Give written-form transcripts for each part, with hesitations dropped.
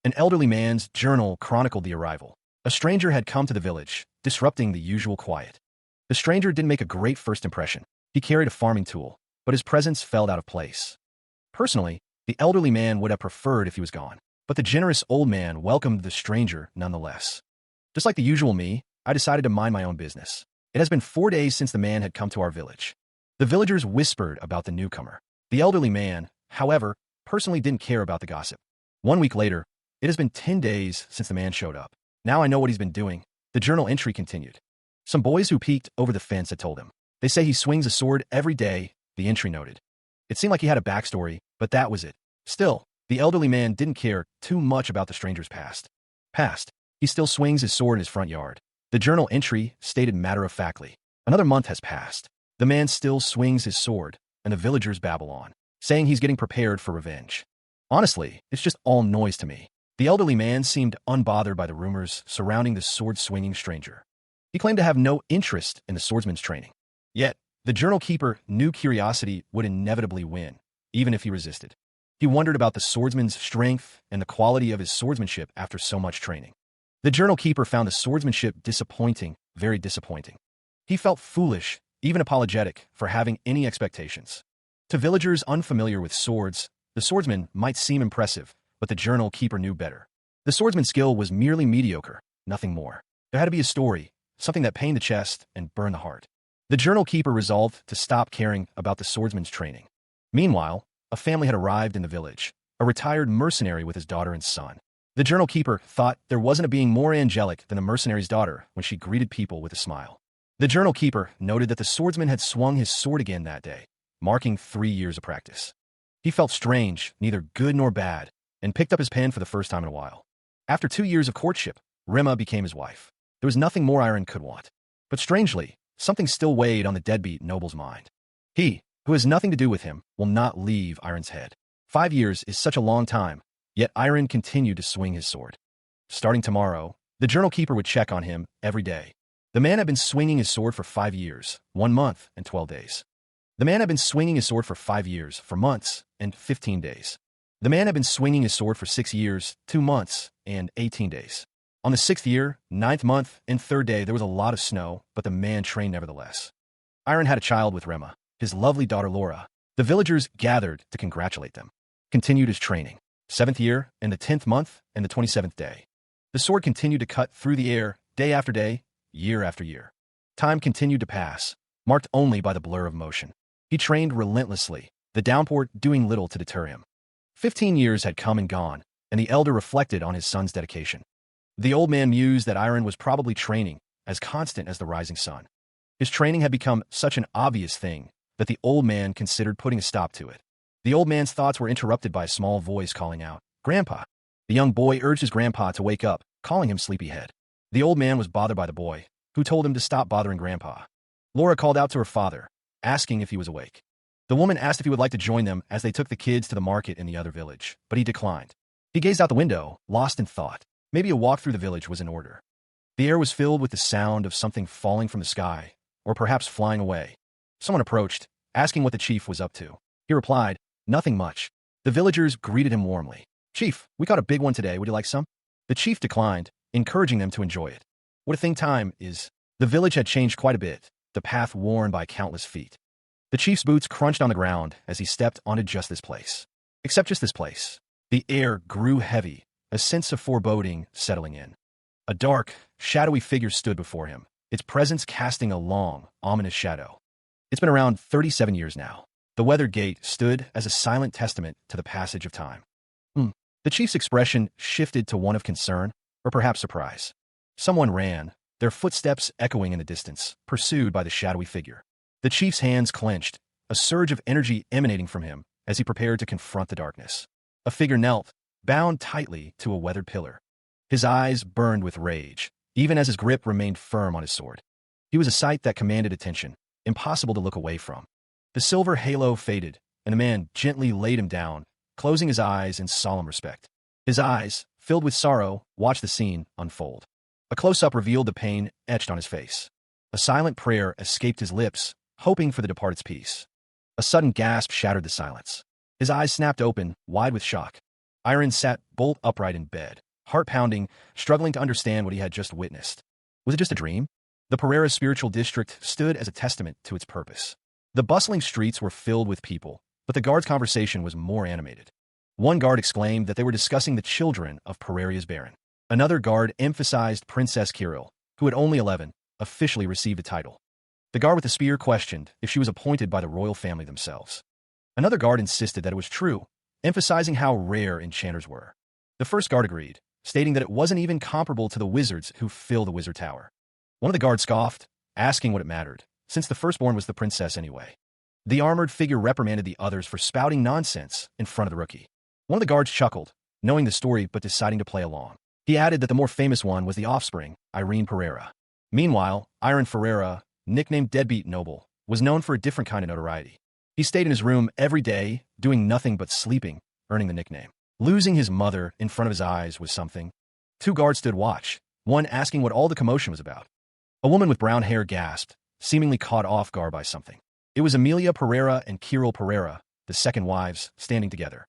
An elderly man's journal chronicled the arrival. A stranger had come to the village, disrupting the usual quiet. The stranger didn't make a great first impression. He carried a farming tool, but his presence felt out of place. Personally, the elderly man would have preferred if he was gone, but the generous old man welcomed the stranger nonetheless. Just like the usual me, I decided to mind my own business. It has been 4 days since the man had come to our village. The villagers whispered about the newcomer. The elderly man, however, personally didn't care about the gossip. 1 week later, it has been 10 days since the man showed up. Now I know what he's been doing. The journal entry continued. Some boys who peeked over the fence had told him. They say he swings a sword every day, the entry noted. It seemed like he had a backstory, but that was it. Still, the elderly man didn't care too much about the stranger's past. He still swings his sword in his front yard. The journal entry stated matter-of-factly. Another month has passed. The man still swings his sword, and the villagers babble on, saying he's getting prepared for revenge. Honestly, it's just all noise to me. The elderly man seemed unbothered by the rumors surrounding the sword-swinging stranger. He claimed to have no interest in the swordsman's training. Yet, the journal keeper knew curiosity would inevitably win, even if he resisted. He wondered about the swordsman's strength and the quality of his swordsmanship after so much training. The journal keeper found the swordsmanship disappointing, very disappointing. He felt foolish, even apologetic, for having any expectations. To villagers unfamiliar with swords, the swordsman might seem impressive, but the journal keeper knew better. The swordsman's skill was merely mediocre, nothing more. There had to be a story, something that pained the chest and burned the heart. The journal keeper resolved to stop caring about the swordsman's training. Meanwhile, a family had arrived in the village, a retired mercenary with his daughter and son. The journal keeper thought there wasn't a being more angelic than the mercenary's daughter when she greeted people with a smile. The journal keeper noted that the swordsman had swung his sword again that day, marking 3 years of practice. He felt strange, neither good nor bad, and picked up his pen for the first time in a while. After 2 years of courtship, Rima became his wife. There was nothing more Iron could want. But strangely, something still weighed on the deadbeat noble's mind. He, who has nothing to do with him, will not leave Iron's head. 5 years is such a long time, yet Iron continued to swing his sword. Starting tomorrow, the journal keeper would check on him every day. The man had been swinging his sword for 5 years, 1 month and 12 days. The man had been swinging his sword for 5 years, for months and 15 days. The man had been swinging his sword for 6 years, 2 months, and 18 days. On the 6th year, 9th month, and 3rd day, there was a lot of snow, but the man trained nevertheless. Iron had a child with Rema, his lovely daughter Laura. The villagers gathered to congratulate them. Continued his training. 7th year, and the 10th month, and the 27th day. The sword continued to cut through the air, day after day, year after year. Time continued to pass, marked only by the blur of motion. He trained relentlessly, the downpour doing little to deter him. 15 years had come and gone, and the elder reflected on his son's dedication. The old man mused that Iron was probably training, as constant as the rising sun. His training had become such an obvious thing that the old man considered putting a stop to it. The old man's thoughts were interrupted by a small voice calling out, "Grandpa." The young boy urged his grandpa to wake up, calling him sleepyhead. The old man was bothered by the boy, who told him to stop bothering Grandpa. Laura called out to her father, asking if he was awake. The woman asked if he would like to join them as they took the kids to the market in the other village, but he declined. He gazed out the window, lost in thought. Maybe a walk through the village was in order. The air was filled with the sound of something falling from the sky, or perhaps flying away. Someone approached, asking what the chief was up to. He replied, "Nothing much." The villagers greeted him warmly. "Chief, we caught a big one today. Would you like some?" The chief declined, encouraging them to enjoy it. What a thing time is. The village had changed quite a bit, the path worn by countless feet. The chief's boots crunched on the ground as he stepped onto just this place. Except just this place. The air grew heavy, a sense of foreboding settling in. A dark, shadowy figure stood before him, its presence casting a long, ominous shadow. It's been around 37 years now. The weathered gate stood as a silent testament to the passage of time. The chief's expression shifted to one of concern, or perhaps surprise. Someone ran, their footsteps echoing in the distance, pursued by the shadowy figure. The chief's hands clenched, a surge of energy emanating from him as he prepared to confront the darkness. A figure knelt, bound tightly to a weathered pillar. His eyes burned with rage, even as his grip remained firm on his sword. He was a sight that commanded attention, impossible to look away from. The silver halo faded, and the man gently laid him down, closing his eyes in solemn respect. His eyes, filled with sorrow, watched the scene unfold. A close-up revealed the pain etched on his face. A silent prayer escaped his lips, hoping for the departed's peace. A sudden gasp shattered the silence. His eyes snapped open, wide with shock. Iron sat bolt upright in bed, heart pounding, struggling to understand what he had just witnessed. Was it just a dream? The Pereira spiritual district stood as a testament to its purpose. The bustling streets were filled with people, but the guard's conversation was more animated. One guard exclaimed that they were discussing the children of Pereira's Baron. Another guard emphasized Princess Kirill, who at only 11, officially received a title. The guard with the spear questioned if she was appointed by the royal family themselves. Another guard insisted that it was true, emphasizing how rare enchanters were. The first guard agreed, stating that it wasn't even comparable to the wizards who fill the wizard tower. One of the guards scoffed, asking what it mattered, since the firstborn was the princess anyway. The armored figure reprimanded the others for spouting nonsense in front of the rookie. One of the guards chuckled, knowing the story but deciding to play along. He added that the more famous one was the offspring, Irene Pereira. Meanwhile, Iron Ferreira, nicknamed Deadbeat Noble, was known for a different kind of notoriety. He stayed in his room every day, doing nothing but sleeping, earning the nickname. Losing his mother in front of his eyes was something. Two guards stood watch, one asking what all the commotion was about. A woman with brown hair gasped, seemingly caught off guard by something. It was Amelia Pereira and Kirill Pereira, the second wives, standing together.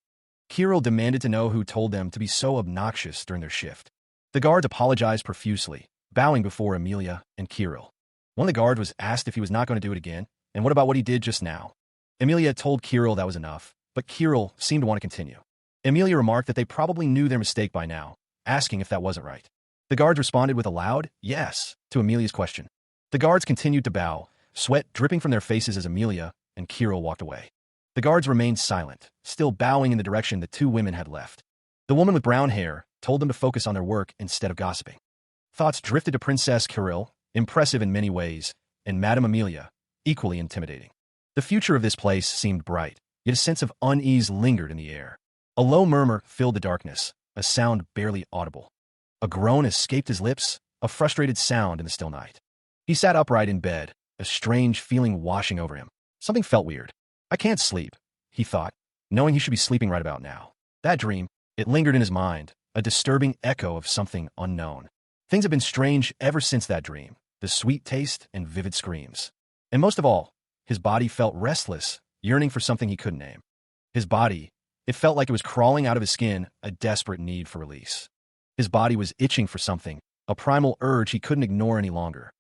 Kirill demanded to know who told them to be so obnoxious during their shift. The guards apologized profusely, bowing before Amelia and Kirill. One of the guards was asked if he was not going to do it again, and what about what he did just now? Amelia told Kirill that was enough, but Kirill seemed to want to continue. Amelia remarked that they probably knew their mistake by now, asking if that wasn't right. The guards responded with a loud yes to Amelia's question. The guards continued to bow, sweat dripping from their faces as Amelia and Kirill walked away. The guards remained silent, still bowing in the direction the two women had left. The woman with brown hair told them to focus on their work instead of gossiping. Thoughts drifted to Princess Kirill, impressive in many ways, and Madame Amelia, equally intimidating. The future of this place seemed bright, yet a sense of unease lingered in the air. A low murmur filled the darkness, a sound barely audible. A groan escaped his lips, a frustrated sound in the still night. He sat upright in bed, a strange feeling washing over him. Something felt weird. I can't sleep, he thought, knowing he should be sleeping right about now. That dream, it lingered in his mind, a disturbing echo of something unknown. Things had been strange ever since that dream, the sweet taste and vivid screams. And most of all, his body felt restless, yearning for something he couldn't name. His body, it felt like it was crawling out of his skin, a desperate need for release. His body was itching for something, a primal urge he couldn't ignore any longer.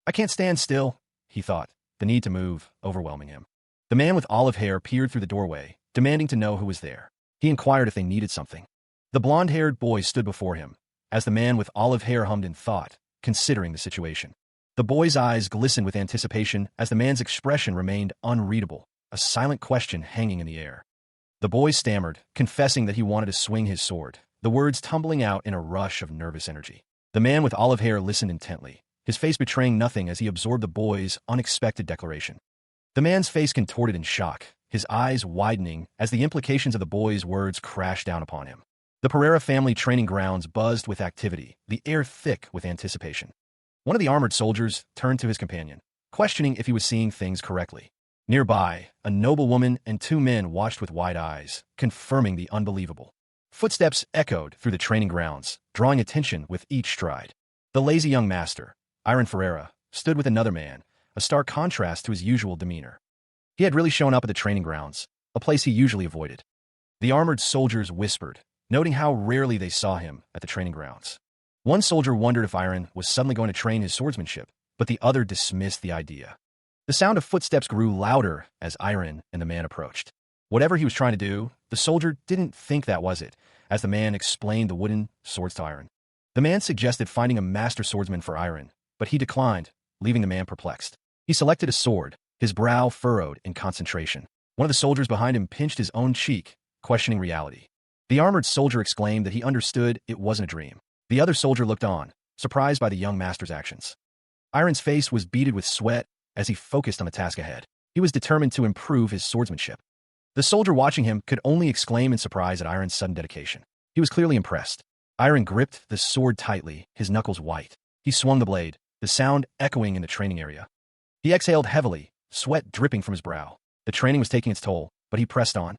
I can't stand still, he thought, the need to move overwhelming him. The man with olive hair peered through the doorway, demanding to know who was there. He inquired if they needed something. The blonde-haired boy stood before him, as the man with olive hair hummed in thought, considering the situation. The boy's eyes glistened with anticipation as the man's expression remained unreadable, a silent question hanging in the air. The boy stammered, confessing that he wanted to swing his sword, the words tumbling out in a rush of nervous energy. The man with olive hair listened intently, his face betraying nothing as he absorbed the boy's unexpected declaration. The man's face contorted in shock, his eyes widening as the implications of the boy's words crashed down upon him. The Pereira family training grounds buzzed with activity, the air thick with anticipation. One of the armored soldiers turned to his companion, questioning if he was seeing things correctly. Nearby, a noble woman and two men watched with wide eyes, confirming the unbelievable. Footsteps echoed through the training grounds, drawing attention with each stride. The lazy young master, Iron Ferreira, stood with another man, a stark contrast to his usual demeanor. He had really shown up at the training grounds, a place he usually avoided. The armored soldiers whispered, noting how rarely they saw him at the training grounds. One soldier wondered if Iron was suddenly going to train his swordsmanship, but the other dismissed the idea. The sound of footsteps grew louder as Iron and the man approached. Whatever he was trying to do, the soldier didn't think that was it, as the man explained the wooden swords to Iron. The man suggested finding a master swordsman for Iron, but he declined, leaving the man perplexed. He selected a sword, his brow furrowed in concentration. One of the soldiers behind him pinched his own cheek, questioning reality. The armored soldier exclaimed that he understood it wasn't a dream. The other soldier looked on, surprised by the young master's actions. Iron's face was beaded with sweat as he focused on the task ahead. He was determined to improve his swordsmanship. The soldier watching him could only exclaim in surprise at Iron's sudden dedication. He was clearly impressed. Iron gripped the sword tightly, his knuckles white. He swung the blade, the sound echoing in the training area. He exhaled heavily, sweat dripping from his brow. The training was taking its toll, but he pressed on.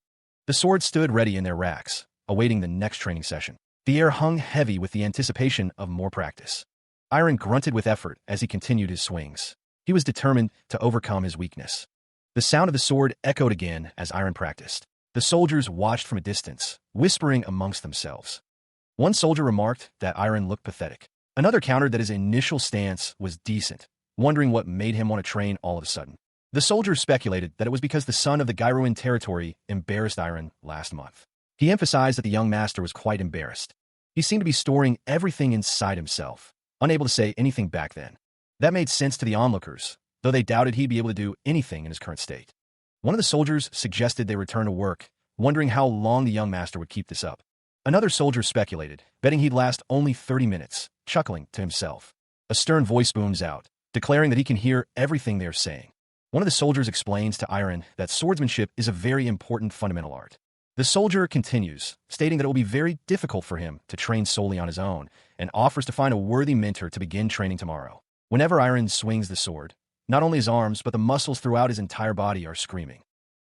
The swords stood ready in their racks, awaiting the next training session. The air hung heavy with the anticipation of more practice. Iron grunted with effort as he continued his swings. He was determined to overcome his weakness. The sound of the sword echoed again as Iron practiced. The soldiers watched from a distance, whispering amongst themselves. One soldier remarked that Iron looked pathetic. Another countered that his initial stance was decent, wondering what made him want to train all of a sudden. The soldiers speculated that it was because the son of the Gyruin territory embarrassed Iron last month. He emphasized that the young master was quite embarrassed. He seemed to be storing everything inside himself, unable to say anything back then. That made sense to the onlookers, though they doubted he'd be able to do anything in his current state. One of the soldiers suggested they return to work, wondering how long the young master would keep this up. Another soldier speculated, betting he'd last only 30 minutes, chuckling to himself. A stern voice booms out, declaring that he can hear everything they are saying. One of the soldiers explains to Iron that swordsmanship is a very important fundamental art. The soldier continues, stating that it will be very difficult for him to train solely on his own, and offers to find a worthy mentor to begin training tomorrow. Whenever Iron swings the sword, not only his arms but the muscles throughout his entire body are screaming.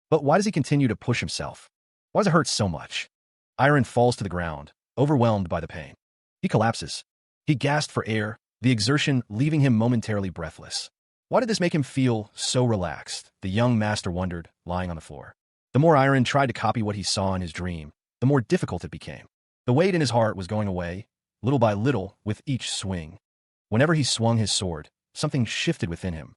But why does he continue to push himself? Why does it hurt so much? Iron falls to the ground, overwhelmed by the pain. He collapses. He gasped for air, the exertion leaving him momentarily breathless. Why did this make him feel so relaxed? The young master wondered, lying on the floor. The more Iron tried to copy what he saw in his dream, the more difficult it became. The weight in his heart was going away, little by little, with each swing. Whenever he swung his sword, something shifted within him.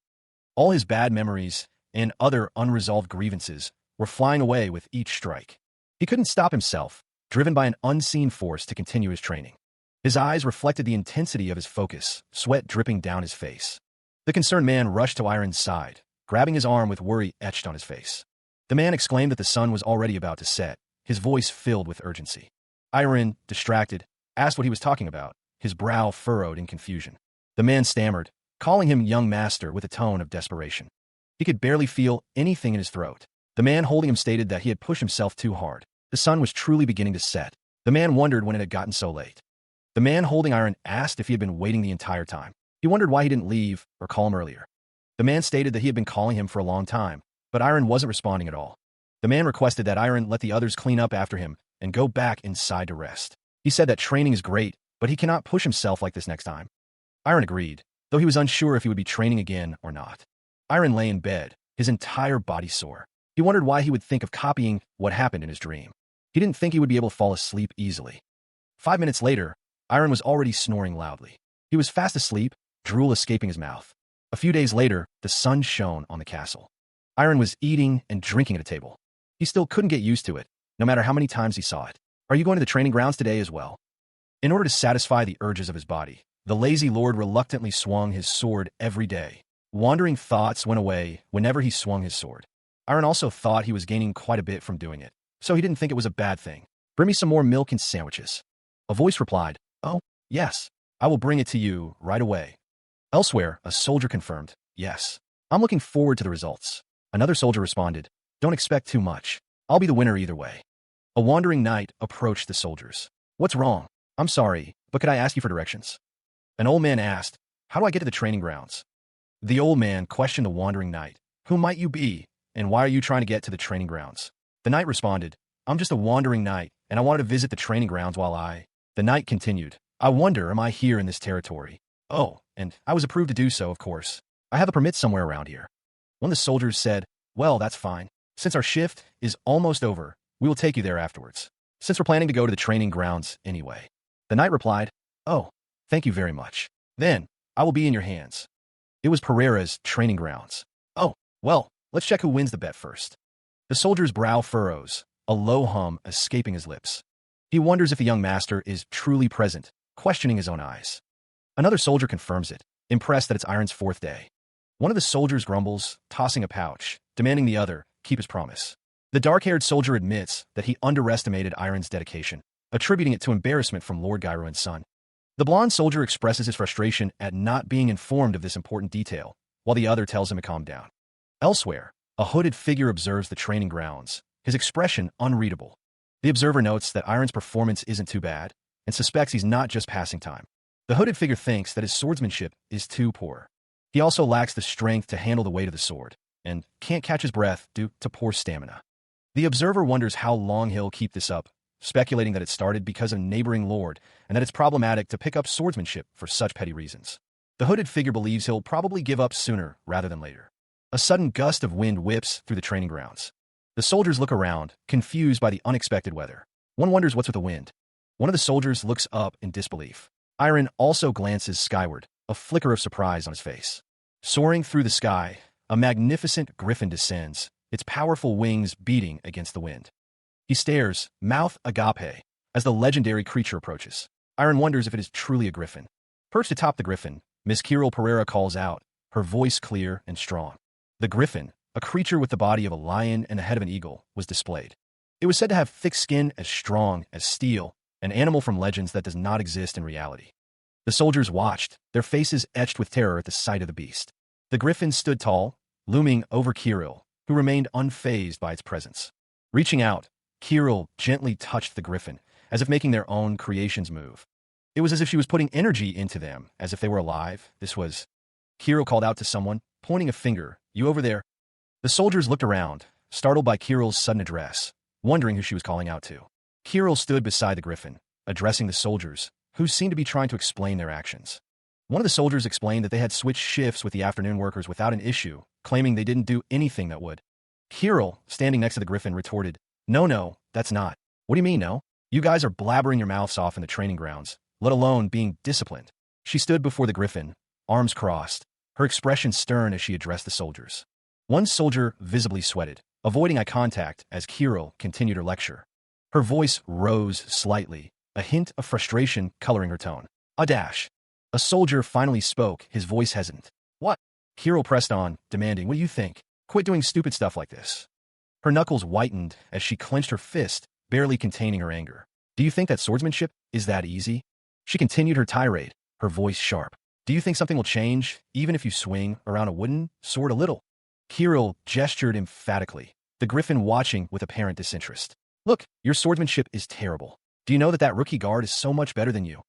All his bad memories and other unresolved grievances were flying away with each strike. He couldn't stop himself, driven by an unseen force to continue his training. His eyes reflected the intensity of his focus, sweat dripping down his face. The concerned man rushed to Iron's side, grabbing his arm with worry etched on his face. The man exclaimed that the sun was already about to set, his voice filled with urgency. Iron, distracted, asked what he was talking about, his brow furrowed in confusion. The man stammered, calling him young master with a tone of desperation. He could barely feel anything in his throat. The man holding him stated that he had pushed himself too hard. The sun was truly beginning to set. The man wondered when it had gotten so late. The man holding Iron asked if he had been waiting the entire time. He wondered why he didn't leave or call him earlier. The man stated that he had been calling him for a long time, but Iron wasn't responding at all. The man requested that Iron let the others clean up after him and go back inside to rest. He said that training is great, but he cannot push himself like this next time. Iron agreed, though he was unsure if he would be training again or not. Iron lay in bed, his entire body sore. He wondered why he would think of copying what happened in his dream. He didn't think he would be able to fall asleep easily. 5 minutes later, Iron was already snoring loudly. He was fast asleep, drool escaping his mouth. A few days later, the sun shone on the castle. Iron was eating and drinking at a table. He still couldn't get used to it, no matter how many times he saw it. Are you going to the training grounds today as well? In order to satisfy the urges of his body, the lazy lord reluctantly swung his sword every day. Wandering thoughts went away whenever he swung his sword. Iron also thought he was gaining quite a bit from doing it, so he didn't think it was a bad thing. Bring me some more milk and sandwiches. A voice replied, "Oh, yes, I will bring it to you right away." Elsewhere, a soldier confirmed, "Yes, I'm looking forward to the results." Another soldier responded, "Don't expect too much. I'll be the winner either way." A wandering knight approached the soldiers. "What's wrong? I'm sorry, but could I ask you for directions?" An old man asked, "How do I get to the training grounds?" The old man questioned the wandering knight, "Who might you be, and why are you trying to get to the training grounds?" The knight responded, "I'm just a wandering knight, and I wanted to visit the training grounds while I—" The knight continued, "I wonder, am I here in this territory? Oh, and I was approved to do so, of course. I have a permit somewhere around here." One of the soldiers said, "Well, that's fine. Since our shift is almost over, we will take you there afterwards, since we're planning to go to the training grounds anyway." The knight replied, "Oh, thank you very much. Then, I will be in your hands." It was Pereira's training grounds. "Oh, well, let's check who wins the bet first." The soldier's brow furrows, a low hum escaping his lips. He wonders if the young master is truly present, questioning his own eyes. Another soldier confirms it, impressed that it's Iron's 4th day. One of the soldiers grumbles, tossing a pouch, demanding the other keep his promise. The dark-haired soldier admits that he underestimated Iron's dedication, attributing it to embarrassment from Lord Gyruin's son. The blonde soldier expresses his frustration at not being informed of this important detail, while the other tells him to calm down. Elsewhere, a hooded figure observes the training grounds, his expression unreadable. The observer notes that Iron's performance isn't too bad, and suspects he's not just passing time. The hooded figure thinks that his swordsmanship is too poor. He also lacks the strength to handle the weight of the sword, and can't catch his breath due to poor stamina. The observer wonders how long he'll keep this up, speculating that it started because of a neighboring lord, and that it's problematic to pick up swordsmanship for such petty reasons. The hooded figure believes he'll probably give up sooner rather than later. A sudden gust of wind whips through the training grounds. The soldiers look around, confused by the unexpected weather. One wonders what's with the wind. One of the soldiers looks up in disbelief. Iron also glances skyward, a flicker of surprise on his face. Soaring through the sky, a magnificent griffin descends, its powerful wings beating against the wind. He stares, mouth agape, as the legendary creature approaches. Iron wonders if it is truly a griffin. Perched atop the griffin, Miss Kirill Pereira calls out, her voice clear and strong. The griffin, a creature with the body of a lion and the head of an eagle, was displayed. It was said to have thick skin as strong as steel, an animal from legends that does not exist in reality. The soldiers watched, their faces etched with terror at the sight of the beast. The griffin stood tall, looming over Kirill, who remained unfazed by its presence. Reaching out, Kirill gently touched the griffin, as if making their own creations move. It was as if she was putting energy into them, as if they were alive. This was... Kirill called out to someone, pointing a finger. You over there? The soldiers looked around, startled by Kirill's sudden address, wondering who she was calling out to. Kirill stood beside the griffin, addressing the soldiers, who seemed to be trying to explain their actions. One of the soldiers explained that they had switched shifts with the afternoon workers without an issue, claiming they didn't do anything that would. Kirill, standing next to the griffin, retorted, No, that's not. What do you mean, no? You guys are blabbering your mouths off in the training grounds, let alone being disciplined. She stood before the griffin, arms crossed, her expression stern as she addressed the soldiers. One soldier visibly sweated, avoiding eye contact as Kirill continued her lecture. Her voice rose slightly, a hint of frustration coloring her tone. A soldier finally spoke, his voice hesitant. What? Kirill pressed on, demanding, What do you think? Quit doing stupid stuff like this. Her knuckles whitened as she clenched her fist, barely containing her anger. Do you think that swordsmanship is that easy? She continued her tirade, her voice sharp. Do you think something will change, even if you swing around a wooden sword a little? Kirill gestured emphatically, the griffin watching with apparent disinterest. Look, your swordsmanship is terrible. Do you know that rookie guard is so much better than you?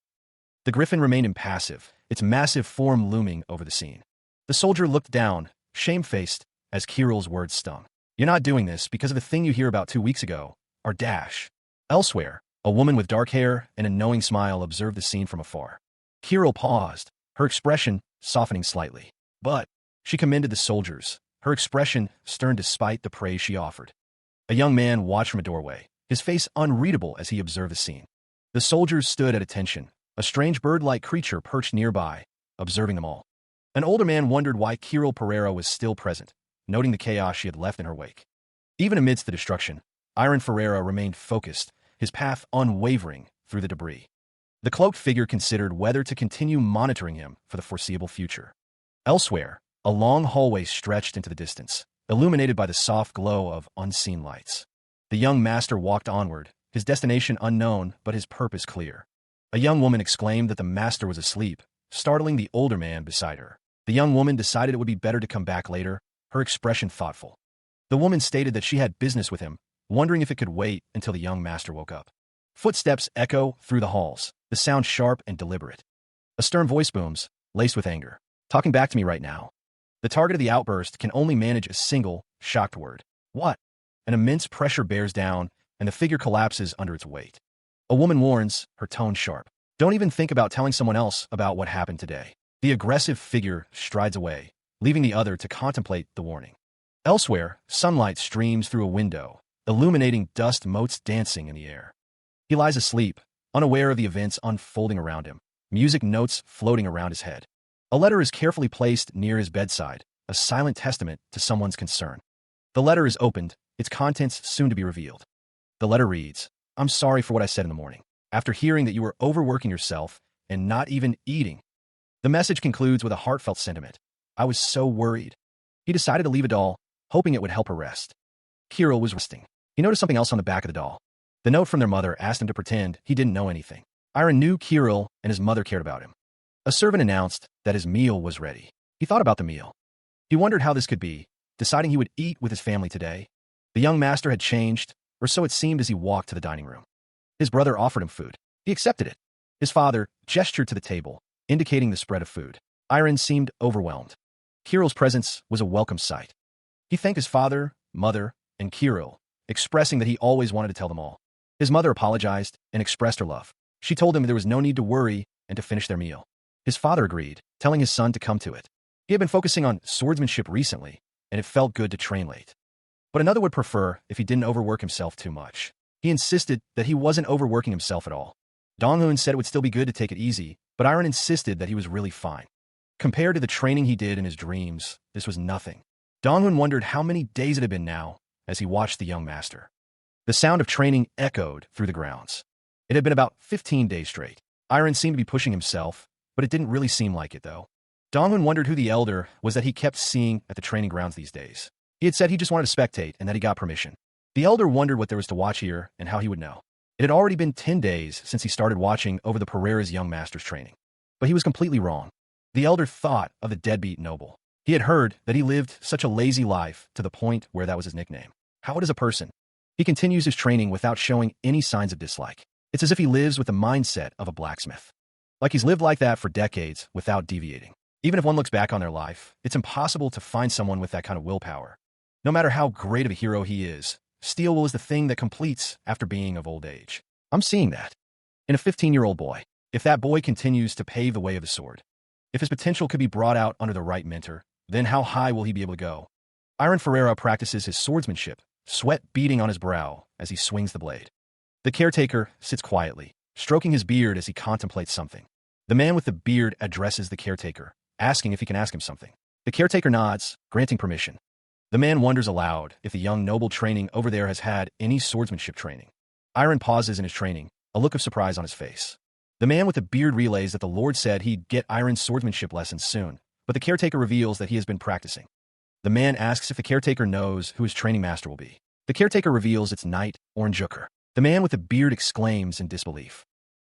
The griffin remained impassive, its massive form looming over the scene. The soldier looked down, shamefaced, as Kirill's words stung. You're not doing this because of the thing you hear about 2 weeks ago, or dash. Elsewhere, a woman with dark hair and a knowing smile observed the scene from afar. Kirill paused, her expression softening slightly. But she commended the soldiers, her expression stern despite the praise she offered. A young man watched from a doorway, his face unreadable as he observed the scene. The soldiers stood at attention, a strange bird-like creature perched nearby, observing them all. An older man wondered why Kirill Pereira was still present, noting the chaos she had left in her wake. Even amidst the destruction, Iron Ferreira remained focused, his path unwavering through the debris. The cloaked figure considered whether to continue monitoring him for the foreseeable future. Elsewhere, a long hallway stretched into the distance, illuminated by the soft glow of unseen lights. The young master walked onward, his destination unknown but his purpose clear. A young woman exclaimed that the master was asleep, startling the older man beside her. The young woman decided it would be better to come back later, her expression thoughtful. The woman stated that she had business with him, wondering if it could wait until the young master woke up. Footsteps echo through the halls, the sound sharp and deliberate. A stern voice booms, laced with anger. Talking back to me right now. The target of the outburst can only manage a single, shocked word. What? An immense pressure bears down, and the figure collapses under its weight. A woman warns, her tone sharp. Don't even think about telling someone else about what happened today. The aggressive figure strides away, leaving the other to contemplate the warning. Elsewhere, sunlight streams through a window, illuminating dust motes dancing in the air. He lies asleep, unaware of the events unfolding around him, music notes floating around his head. A letter is carefully placed near his bedside, a silent testament to someone's concern. The letter is opened, its contents soon to be revealed. The letter reads, I'm sorry for what I said in the morning, after hearing that you were overworking yourself and not even eating. The message concludes with a heartfelt sentiment. I was so worried. He decided to leave a doll, hoping it would help her rest. Kirill was resting. He noticed something else on the back of the doll. The note from their mother asked him to pretend he didn't know anything. Iron knew Kirill and his mother cared about him. A servant announced that his meal was ready. He thought about the meal. He wondered how this could be, deciding he would eat with his family today. The young master had changed, or so it seemed as he walked to the dining room. His brother offered him food. He accepted it. His father gestured to the table, indicating the spread of food. Iron seemed overwhelmed. Kirill's presence was a welcome sight. He thanked his father, mother, and Kirill, expressing that he always wanted to tell them all. His mother apologized and expressed her love. She told him there was no need to worry and to finish their meal. His father agreed, telling his son to come to it. He had been focusing on swordsmanship recently, and it felt good to train late. But another would prefer if he didn't overwork himself too much. He insisted that he wasn't overworking himself at all. Dong-hoon said it would still be good to take it easy, but Iron insisted that he was really fine. Compared to the training he did in his dreams, this was nothing. Dong-hoon wondered how many days it had been now as he watched the young master. The sound of training echoed through the grounds. It had been about 15 days straight. Iron seemed to be pushing himself, but it didn't really seem like it, though. Dong-hoon wondered who the elder was that he kept seeing at the training grounds these days. He had said he just wanted to spectate and that he got permission. The elder wondered what there was to watch here and how he would know. It had already been 10 days since he started watching over the Pereira's young master's training. But he was completely wrong. The elder thought of the deadbeat noble. He had heard that he lived such a lazy life to the point where that was his nickname. How is a person? He continues his training without showing any signs of dislike. It's as if he lives with the mindset of a blacksmith. Like he's lived like that for decades without deviating. Even if one looks back on their life, it's impossible to find someone with that kind of willpower. No matter how great of a hero he is, steel will is the thing that completes after being of old age. I'm seeing that in a 15-year-old boy. If that boy continues to pave the way of the sword, if his potential could be brought out under the right mentor, then how high will he be able to go? Iron Ferreira practices his swordsmanship, sweat beading on his brow as he swings the blade. The caretaker sits quietly, stroking his beard as he contemplates something. The man with the beard addresses the caretaker, asking if he can ask him something. The caretaker nods, granting permission. The man wonders aloud if the young noble training over there has had any swordsmanship training. Iron pauses in his training, a look of surprise on his face. The man with the beard relays that the Lord said he'd get Iron's swordsmanship lessons soon, but the caretaker reveals that he has been practicing. The man asks if the caretaker knows who his training master will be. The caretaker reveals it's Knight Oranjuker. The man with the beard exclaims in disbelief.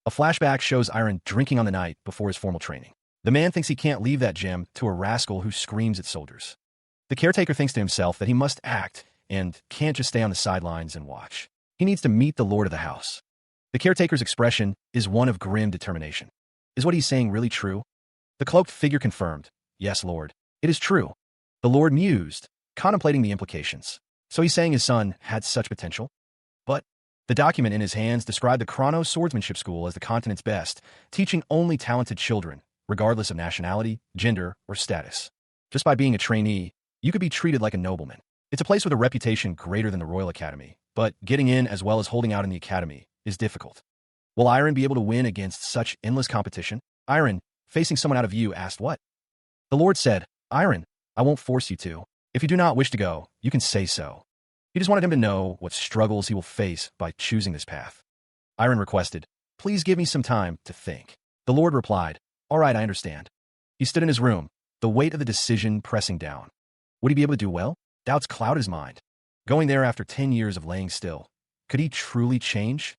A flashback shows Iron drinking on the night before his formal training. The man thinks he can't leave that gem to a rascal who screams at soldiers. The caretaker thinks to himself that he must act and can't just stay on the sidelines and watch. He needs to meet the lord of the house. The caretaker's expression is one of grim determination. Is what he's saying really true? The cloaked figure confirmed. Yes, Lord. It is true. The Lord mused, contemplating the implications. So he's saying his son had such potential? But the document in his hands described the Chronos Swordsmanship School as the continent's best, teaching only talented children, regardless of nationality, gender, or status. Just by being a trainee, you could be treated like a nobleman. It's a place with a reputation greater than the Royal Academy, but getting in as well as holding out in the academy is difficult. Will Iron be able to win against such endless competition? Iron, facing someone out of view, asked what? The Lord said, Iron, I won't force you to. If you do not wish to go, you can say so. He just wanted him to know what struggles he will face by choosing this path. Iron requested, please give me some time to think. The Lord replied, all right, I understand. He stood in his room, the weight of the decision pressing down. Would he be able to do well? Doubts clouded his mind. Going there after 10 years of laying still, could he truly change?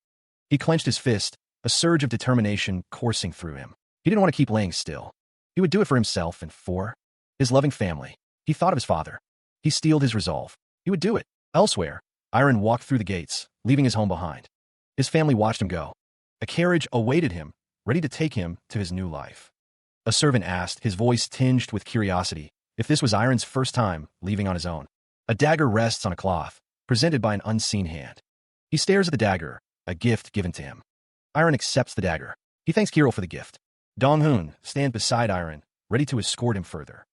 He clenched his fist, a surge of determination coursing through him. He didn't want to keep laying still. He would do it for himself and for his loving family. He thought of his father. He steeled his resolve. He would do it. Elsewhere, Iron walked through the gates, leaving his home behind. His family watched him go. A carriage awaited him, ready to take him to his new life. A servant asked, his voice tinged with curiosity, if this was Iron's first time leaving on his own. A dagger rests on a cloth, presented by an unseen hand. He stares at the dagger, a gift given to him. Iron accepts the dagger. He thanks Kirill for the gift. Dong-hoon stands beside Iron, ready to escort him further.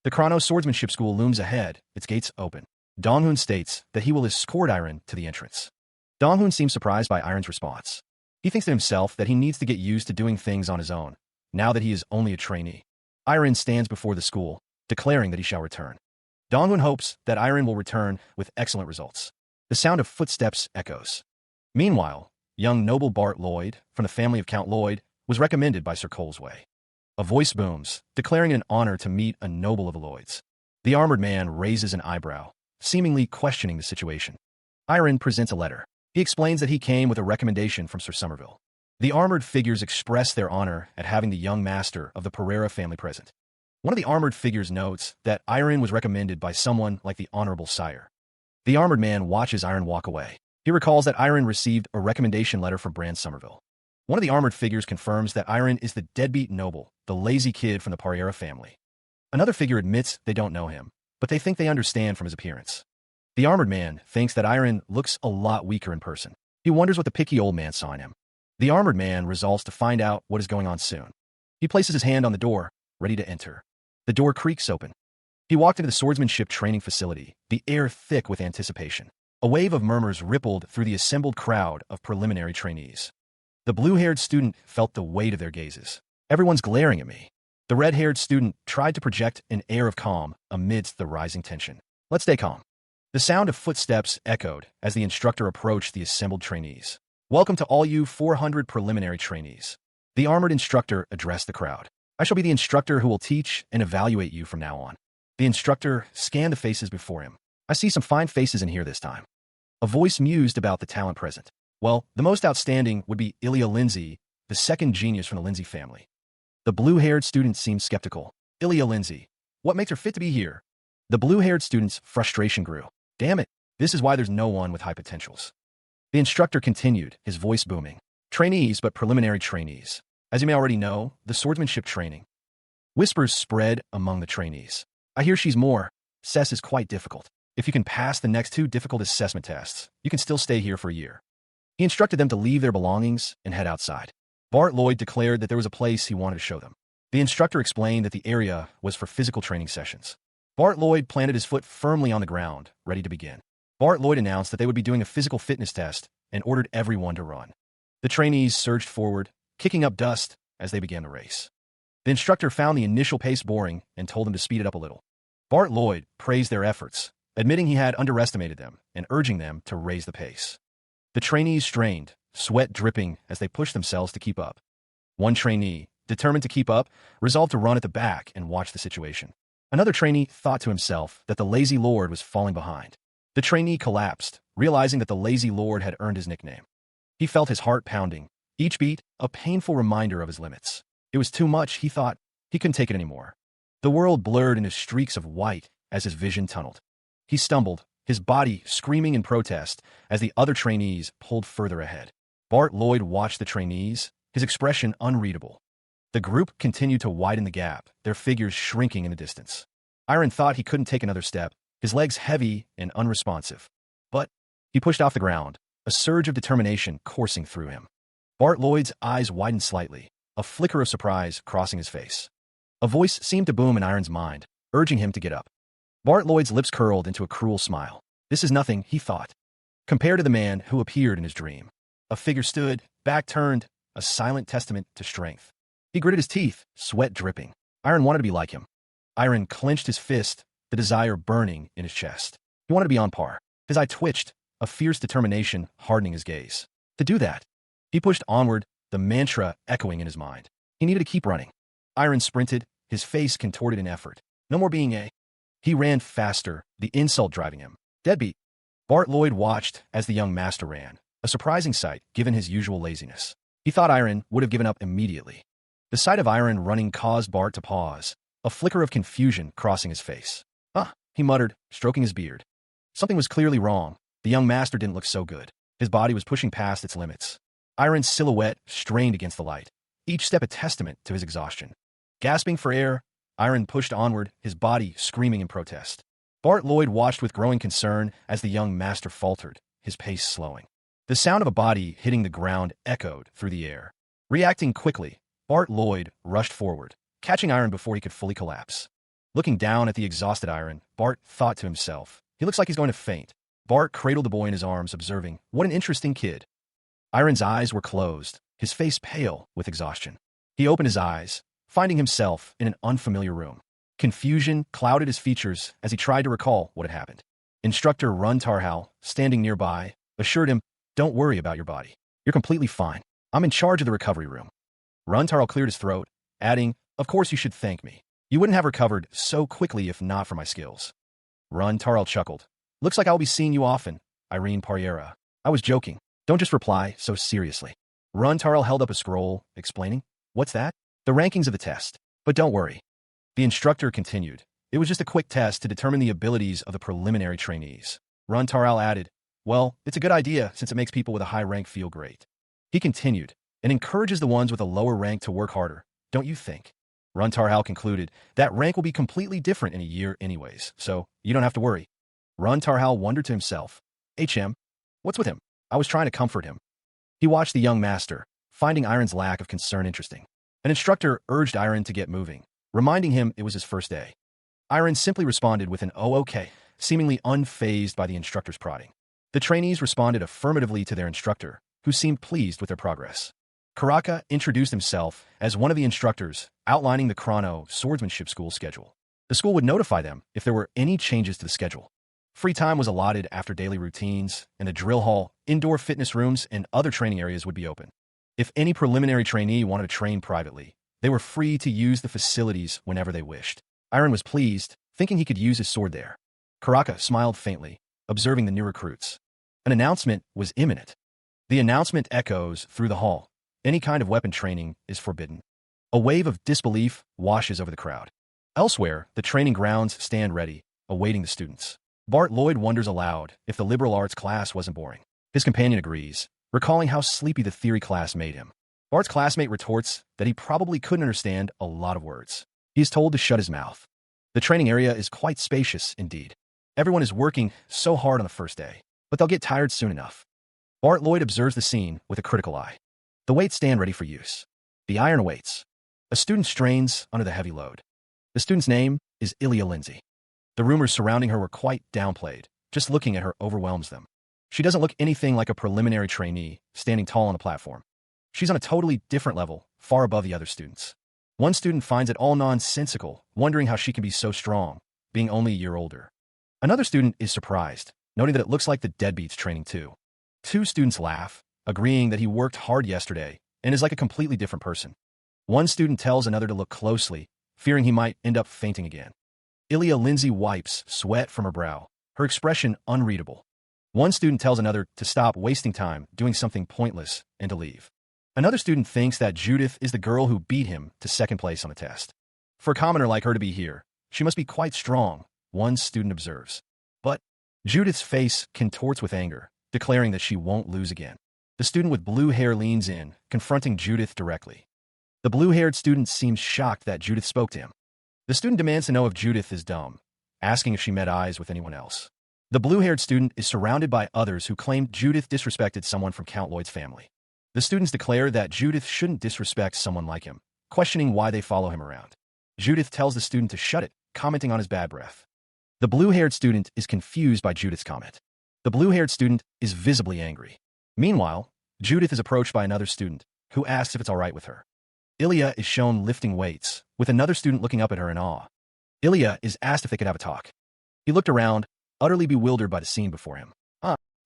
The Chronos Swordsmanship School looms ahead, its gates open. Dong-hoon states that he will escort Iron to the entrance. Dong-hoon seems surprised by Iron's response. He thinks to himself that he needs to get used to doing things on his own, now that he is only a trainee. Iron stands before the school, declaring that he shall return. Dong-hoon hopes that Iron will return with excellent results. The sound of footsteps echoes. Meanwhile, young noble Bart Lloyd, from the family of Count Lloyd, was recommended by Sir Colesway. A voice booms, declaring it an honor to meet a noble of the Lloyds. The armored man raises an eyebrow, seemingly questioning the situation. Iron presents a letter. He explains that he came with a recommendation from Sir Somerville. The armored figures express their honor at having the young master of the Pereira family present. One of the armored figures notes that Iron was recommended by someone like the Honorable Sire. The armored man watches Iron walk away. He recalls that Iron received a recommendation letter from Brand Somerville. One of the armored figures confirms that Iron is the deadbeat noble, the lazy kid from the Pereira family. Another figure admits they don't know him, but they think they understand from his appearance. The armored man thinks that Iron looks a lot weaker in person. He wonders what the picky old man saw in him. The armored man resolves to find out what is going on soon. He places his hand on the door, ready to enter. The door creaks open. He walked into the swordsmanship training facility, the air thick with anticipation. A wave of murmurs rippled through the assembled crowd of preliminary trainees. The blue-haired student felt the weight of their gazes. Everyone's glaring at me. The red-haired student tried to project an air of calm amidst the rising tension. Let's stay calm. The sound of footsteps echoed as the instructor approached the assembled trainees. Welcome to all you 400 preliminary trainees. The armored instructor addressed the crowd. I shall be the instructor who will teach and evaluate you from now on. The instructor scanned the faces before him. I see some fine faces in here this time. A voice mused about the talent present. Well, the most outstanding would be Ilya Lindsay, the second genius from the Lindsay family. The blue-haired student seemed skeptical. Ilya Lindsay. What makes her fit to be here? The blue-haired student's frustration grew. Damn it, this is why there's no one with high potentials. The instructor continued, his voice booming. Trainees, but preliminary trainees. As you may already know, the swordsmanship training. Whispers spread among the trainees. I hear she's more. CES is quite difficult. If you can pass the next 2 difficult assessment tests, you can still stay here for a year. He instructed them to leave their belongings and head outside. Bart Lloyd declared that there was a place he wanted to show them. The instructor explained that the area was for physical training sessions. Bart Lloyd planted his foot firmly on the ground, ready to begin. Bart Lloyd announced that they would be doing a physical fitness test and ordered everyone to run. The trainees surged forward, kicking up dust as they began the race. The instructor found the initial pace boring and told them to speed it up a little. Bart Lloyd praised their efforts, admitting he had underestimated them and urging them to raise the pace. The trainees strained, sweat dripping as they pushed themselves to keep up. One trainee, determined to keep up, resolved to run at the back and watch the situation. Another trainee thought to himself that the lazy lord was falling behind. The trainee collapsed, realizing that the lazy lord had earned his nickname. He felt his heart pounding, each beat a painful reminder of his limits. It was too much, he thought. He couldn't take it anymore. The world blurred into streaks of white as his vision tunneled. He stumbled, his body screaming in protest as the other trainees pulled further ahead. Bart Lloyd watched the trainees, his expression unreadable. The group continued to widen the gap, their figures shrinking in the distance. Iron thought he couldn't take another step, his legs heavy and unresponsive. But he pushed off the ground, a surge of determination coursing through him. Bart Lloyd's eyes widened slightly, a flicker of surprise crossing his face. A voice seemed to boom in Iron's mind, urging him to get up. Bart Lloyd's lips curled into a cruel smile. This is nothing, he thought, compared to the man who appeared in his dream. A figure stood, back turned, a silent testament to strength. He gritted his teeth, sweat dripping. Iron wanted to be like him. Iron clenched his fist, the desire burning in his chest. He wanted to be on par. His eye twitched, a fierce determination hardening his gaze. To do that, he pushed onward, the mantra echoing in his mind. He needed to keep running. Iron sprinted, his face contorted in effort. No more being a. He ran faster, the insult driving him. Deadbeat. Bart Lloyd watched as the young master ran, a surprising sight given his usual laziness. He thought Iron would have given up immediately. The sight of Iron running caused Bart to pause, a flicker of confusion crossing his face. He muttered, stroking his beard. Something was clearly wrong. The young master didn't look so good. His body was pushing past its limits. Iron's silhouette strained against the light, each step a testament to his exhaustion. Gasping for air, Iron pushed onward, his body screaming in protest. Bart Lloyd watched with growing concern as the young master faltered, his pace slowing. The sound of a body hitting the ground echoed through the air. Reacting quickly, Bart Lloyd rushed forward, catching Iron before he could fully collapse. Looking down at the exhausted Iron, Bart thought to himself, he looks like he's going to faint. Bart cradled the boy in his arms, observing, what an interesting kid. Iron's eyes were closed, his face pale with exhaustion. He opened his eyes, finding himself in an unfamiliar room. Confusion clouded his features as he tried to recall what had happened. Instructor Run Tarhal, standing nearby, assured him, don't worry about your body. You're completely fine. I'm in charge of the recovery room. Run Tarhal cleared his throat, adding, of course you should thank me. You wouldn't have recovered so quickly if not for my skills. Run Tarhal chuckled. Looks like I'll be seeing you often, Irene Pariera. I was joking. Don't just reply so seriously. Run Tarhal held up a scroll, explaining, what's that? The rankings of the test. But don't worry. The instructor continued. It was just a quick test to determine the abilities of the preliminary trainees. Run Tarhal added, well, it's a good idea since it makes people with a high rank feel great. He continued, and encourages the ones with a lower rank to work harder, don't you think? Run Tarhal concluded, that rank will be completely different in a year anyways, so you don't have to worry. Run Tarhal wondered to himself, HM, what's with him? I was trying to comfort him. He watched the young master, finding Iron's lack of concern interesting. An instructor urged Iron to get moving, reminding him it was his first day. Iron simply responded with an oh okay, seemingly unfazed by the instructor's prodding. The trainees responded affirmatively to their instructor, who seemed pleased with their progress. Karaka introduced himself as one of the instructors, outlining the Chrono Swordsmanship School schedule. The school would notify them if there were any changes to the schedule. Free time was allotted after daily routines, and the drill hall, indoor fitness rooms, and other training areas would be open. If any preliminary trainee wanted to train privately, they were free to use the facilities whenever they wished. Iron was pleased, thinking he could use his sword there. Karaka smiled faintly, observing the new recruits. An announcement was imminent. The announcement echoes through the hall. Any kind of weapon training is forbidden. A wave of disbelief washes over the crowd. Elsewhere, the training grounds stand ready, awaiting the students. Bart Lloyd wonders aloud if the liberal arts class wasn't boring. His companion agrees, recalling how sleepy the theory class made him. Bart's classmate retorts that he probably couldn't understand a lot of words. He is told to shut his mouth. The training area is quite spacious indeed. Everyone is working so hard on the first day, but they'll get tired soon enough. Bart Lloyd observes the scene with a critical eye. The weights stand ready for use. The iron awaits. A student strains under the heavy load. The student's name is Ilya Lindsay. The rumors surrounding her were quite downplayed. Just looking at her overwhelms them. She doesn't look anything like a preliminary trainee, standing tall on a platform. She's on a totally different level, far above the other students. One student finds it all nonsensical, wondering how she can be so strong, being only a year older. Another student is surprised, noting that it looks like the deadbeat's training too. Two students laugh, agreeing that he worked hard yesterday and is like a completely different person. One student tells another to look closely, fearing he might end up fainting again. Ilya Lindsay wipes sweat from her brow, her expression unreadable. One student tells another to stop wasting time doing something pointless and to leave. Another student thinks that Judith is the girl who beat him to second place on the test. For a commoner like her to be here, she must be quite strong, one student observes. But Judith's face contorts with anger, declaring that she won't lose again. The student with blue hair leans in, confronting Judith directly. The blue-haired student seems shocked that Judith spoke to him. The student demands to know if Judith is dumb, asking if she met eyes with anyone else. The blue-haired student is surrounded by others who claim Judith disrespected someone from Count Lloyd's family. The students declare that Judith shouldn't disrespect someone like him, questioning why they follow him around. Judith tells the student to shut it, commenting on his bad breath. The blue-haired student is confused by Judith's comment. The blue-haired student is visibly angry. Meanwhile, Judith is approached by another student, who asks if it's all right with her. Ilya is shown lifting weights, with another student looking up at her in awe. Ilya is asked if they could have a talk. He looked around, utterly bewildered by the scene before him.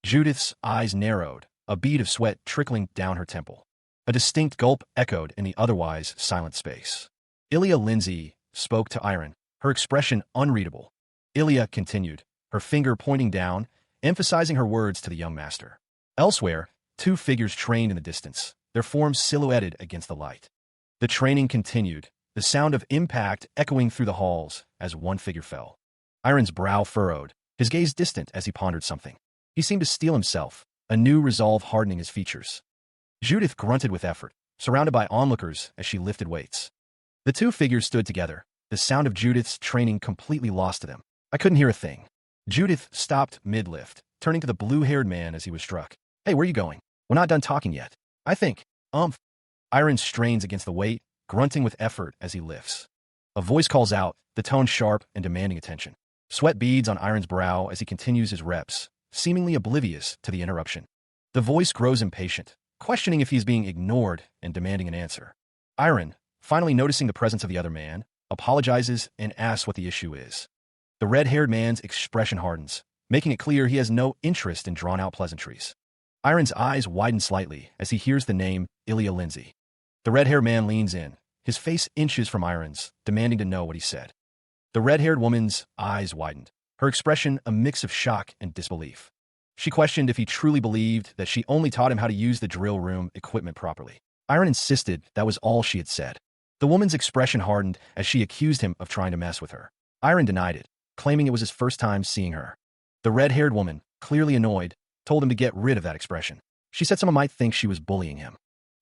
Judith's eyes narrowed, a bead of sweat trickling down her temple. A distinct gulp echoed in the otherwise silent space. Ilya Lindsay spoke to Iron, her expression unreadable. Ilya continued, her finger pointing down, emphasizing her words to the young master. Elsewhere, two figures trained in the distance, their forms silhouetted against the light. The training continued, the sound of impact echoing through the halls as one figure fell. Iron's brow furrowed, his gaze distant as he pondered something. He seemed to steel himself, a new resolve hardening his features. Judith grunted with effort, surrounded by onlookers as she lifted weights. The two figures stood together, the sound of Judith's training completely lost to them. I couldn't hear a thing. Judith stopped mid-lift, turning to the blue-haired man as he was struck. Hey, where are you going? We're not done talking yet. I think, Iron strains against the weight, grunting with effort as he lifts. A voice calls out, the tone sharp and demanding attention. Sweat beads on Iron's brow as he continues his reps, seemingly oblivious to the interruption. The voice grows impatient, questioning if he's being ignored and demanding an answer. Iron, finally noticing the presence of the other man, apologizes and asks what the issue is. The red-haired man's expression hardens, making it clear he has no interest in drawn-out pleasantries. Iron's eyes widen slightly as he hears the name Ilya Lindsay. The red-haired man leans in, his face inches from Iron's, demanding to know what he said. The red-haired woman's eyes widened, her expression a mix of shock and disbelief. She questioned if he truly believed that she only taught him how to use the drill room equipment properly. Iron insisted that was all she had said. The woman's expression hardened as she accused him of trying to mess with her. Iron denied it, claiming it was his first time seeing her. The red-haired woman, clearly annoyed, told him to get rid of that expression. She said someone might think she was bullying him.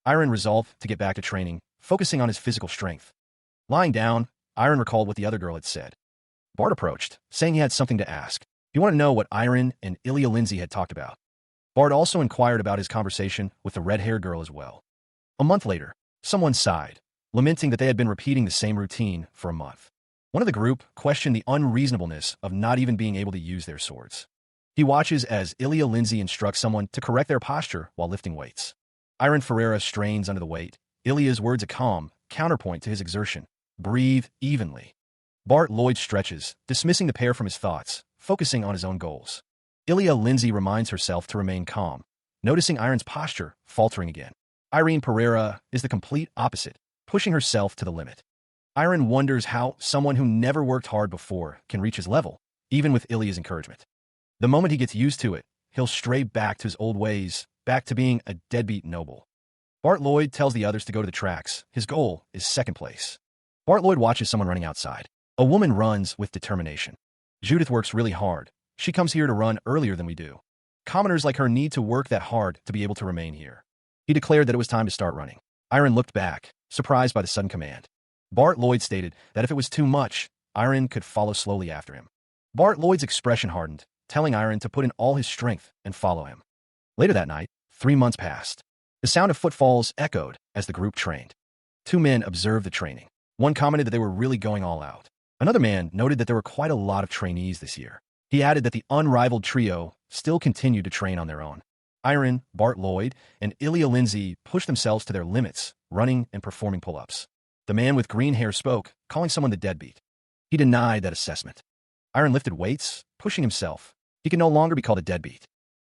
Iron resolved to get back to training, focusing on his physical strength. Lying down, Iron recalled what the other girl had said. Bart approached, saying he had something to ask. He wanted to know what Iron and Ilya Lindsay had talked about. Bart also inquired about his conversation with the red-haired girl as well. A month later, someone sighed, lamenting that they had been repeating the same routine for a month. One of the group questioned the unreasonableness of not even being able to use their swords. He watches as Ilya Lindsay instructs someone to correct their posture while lifting weights. Iron Ferreira strains under the weight. Ilya's words a calm counterpoint to his exertion. Breathe evenly. Bart Lloyd stretches, dismissing the pair from his thoughts, focusing on his own goals. Ilya Lindsay reminds herself to remain calm, noticing Iron's posture faltering again. Irene Pereira is the complete opposite, pushing herself to the limit. Iron wonders how someone who never worked hard before can reach his level, even with Ilya's encouragement. The moment he gets used to it, he'll stray back to his old ways, back to being a deadbeat noble. Bart Lloyd tells the others to go to the tracks. His goal is second place. Bart Lloyd watches someone running outside. A woman runs with determination. Judith works really hard. She comes here to run earlier than we do. Commoners like her need to work that hard to be able to remain here. He declared that it was time to start running. Iron looked back, surprised by the sudden command. Bart Lloyd stated that if it was too much, Iron could follow slowly after him. Bart Lloyd's expression hardened, telling Iron to put in all his strength and follow him. Later that night, 3 months passed. The sound of footfalls echoed as the group trained. 2 men observed the training. One commented that they were really going all out. Another man noted that there were quite a lot of trainees this year. He added that the unrivaled trio still continued to train on their own. Iron, Bart Lloyd, and Ilya Lindsay pushed themselves to their limits, running and performing pull-ups. The man with green hair spoke, calling someone the deadbeat. He denied that assessment. Iron lifted weights, pushing himself. He could no longer be called a deadbeat.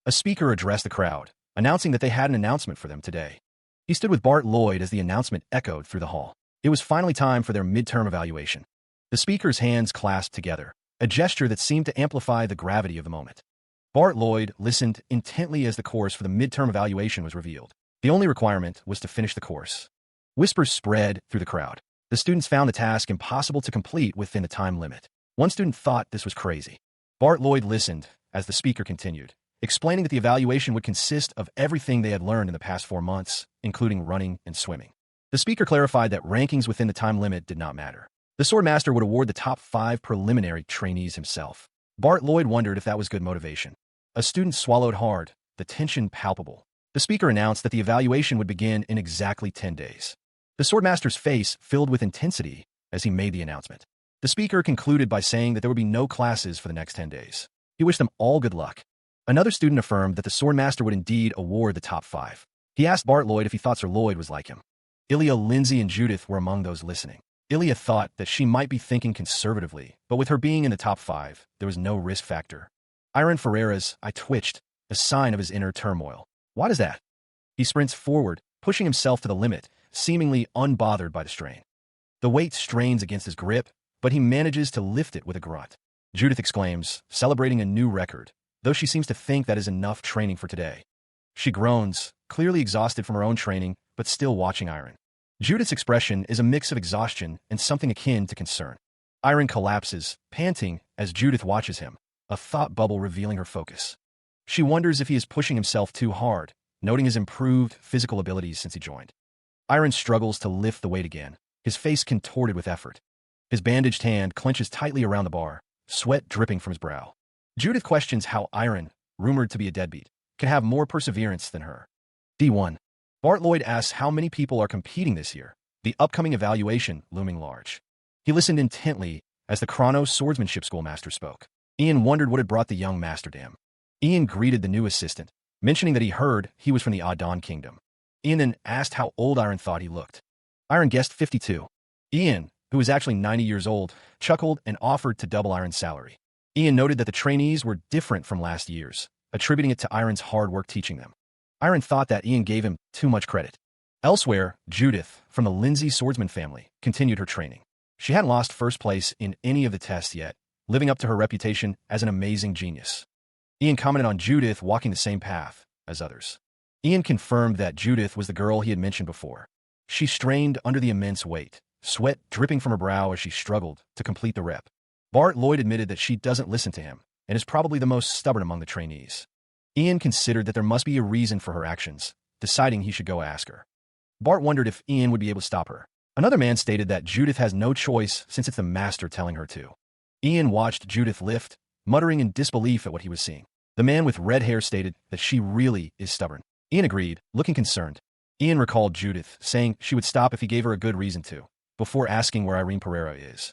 A speaker addressed the crowd, announcing that they had an announcement for them today. He stood with Bart Lloyd as the announcement echoed through the hall. It was finally time for their midterm evaluation. The speaker's hands clasped together, a gesture that seemed to amplify the gravity of the moment. Bart Lloyd listened intently as the course for the midterm evaluation was revealed. The only requirement was to finish the course. Whispers spread through the crowd. The students found the task impossible to complete within the time limit. One student thought this was crazy. Bart Lloyd listened as the speaker continued, explaining that the evaluation would consist of everything they had learned in the past 4 months, including running and swimming. The speaker clarified that rankings within the time limit did not matter. The Swordmaster would award the top 5 preliminary trainees himself. Bart Lloyd wondered if that was good motivation. A student swallowed hard, the tension palpable. The speaker announced that the evaluation would begin in exactly 10 days. The Swordmaster's face filled with intensity as he made the announcement. The speaker concluded by saying that there would be no classes for the next 10 days. He wished them all good luck. Another student affirmed that the Swordmaster would indeed award the top 5. He asked Bart Lloyd if he thought Sir Lloyd was like him. Ilya Lindsay and Judith were among those listening. Ilya thought that she might be thinking conservatively, but with her being in the top 5, there was no risk factor. Iron Ferreira's eye twitched, a sign of his inner turmoil. What is that? He sprints forward, pushing himself to the limit, seemingly unbothered by the strain. The weight strains against his grip, but he manages to lift it with a grunt. Judith exclaims, celebrating a new record, though she seems to think that is enough training for today. She groans, clearly exhausted from her own training, but still watching Iron. Judith's expression is a mix of exhaustion and something akin to concern. Iron collapses, panting, as Judith watches him, a thought bubble revealing her focus. She wonders if he is pushing himself too hard, noting his improved physical abilities since he joined. Iron struggles to lift the weight again, his face contorted with effort. His bandaged hand clenches tightly around the bar, sweat dripping from his brow. Judith questions how Iron, rumored to be a deadbeat, can have more perseverance than her. D1. Bart Lloyd asks how many people are competing this year, the upcoming evaluation looming large. He listened intently as the Chronos Swordsmanship Schoolmaster spoke. Ian wondered what had brought the young Masterdam. Ian greeted the new assistant, mentioning that he heard he was from the Adon Kingdom. Ian then asked how old Iron thought he looked. Iron guessed 52. Ian, who was actually 90 years old, chuckled and offered to double Iron's salary. Ian noted that the trainees were different from last year's, attributing it to Iron's hard work teaching them. Iron thought that Ian gave him too much credit. Elsewhere, Judith, from the Lindsay swordsman family, continued her training. She hadn't lost first place in any of the tests yet, living up to her reputation as an amazing genius. Ian commented on Judith walking the same path as others. Ian confirmed that Judith was the girl he had mentioned before. She strained under the immense weight, sweat dripping from her brow as she struggled to complete the rep. Bart Lloyd admitted that she doesn't listen to him and is probably the most stubborn among the trainees. Ian considered that there must be a reason for her actions, deciding he should go ask her. Bart wondered if Ian would be able to stop her. Another man stated that Judith has no choice since it's the master telling her to. Ian watched Judith lift, muttering in disbelief at what he was seeing. The man with red hair stated that she really is stubborn. Ian agreed, looking concerned. Ian recalled Judith, saying she would stop if he gave her a good reason to, before asking where Irene Pereira is.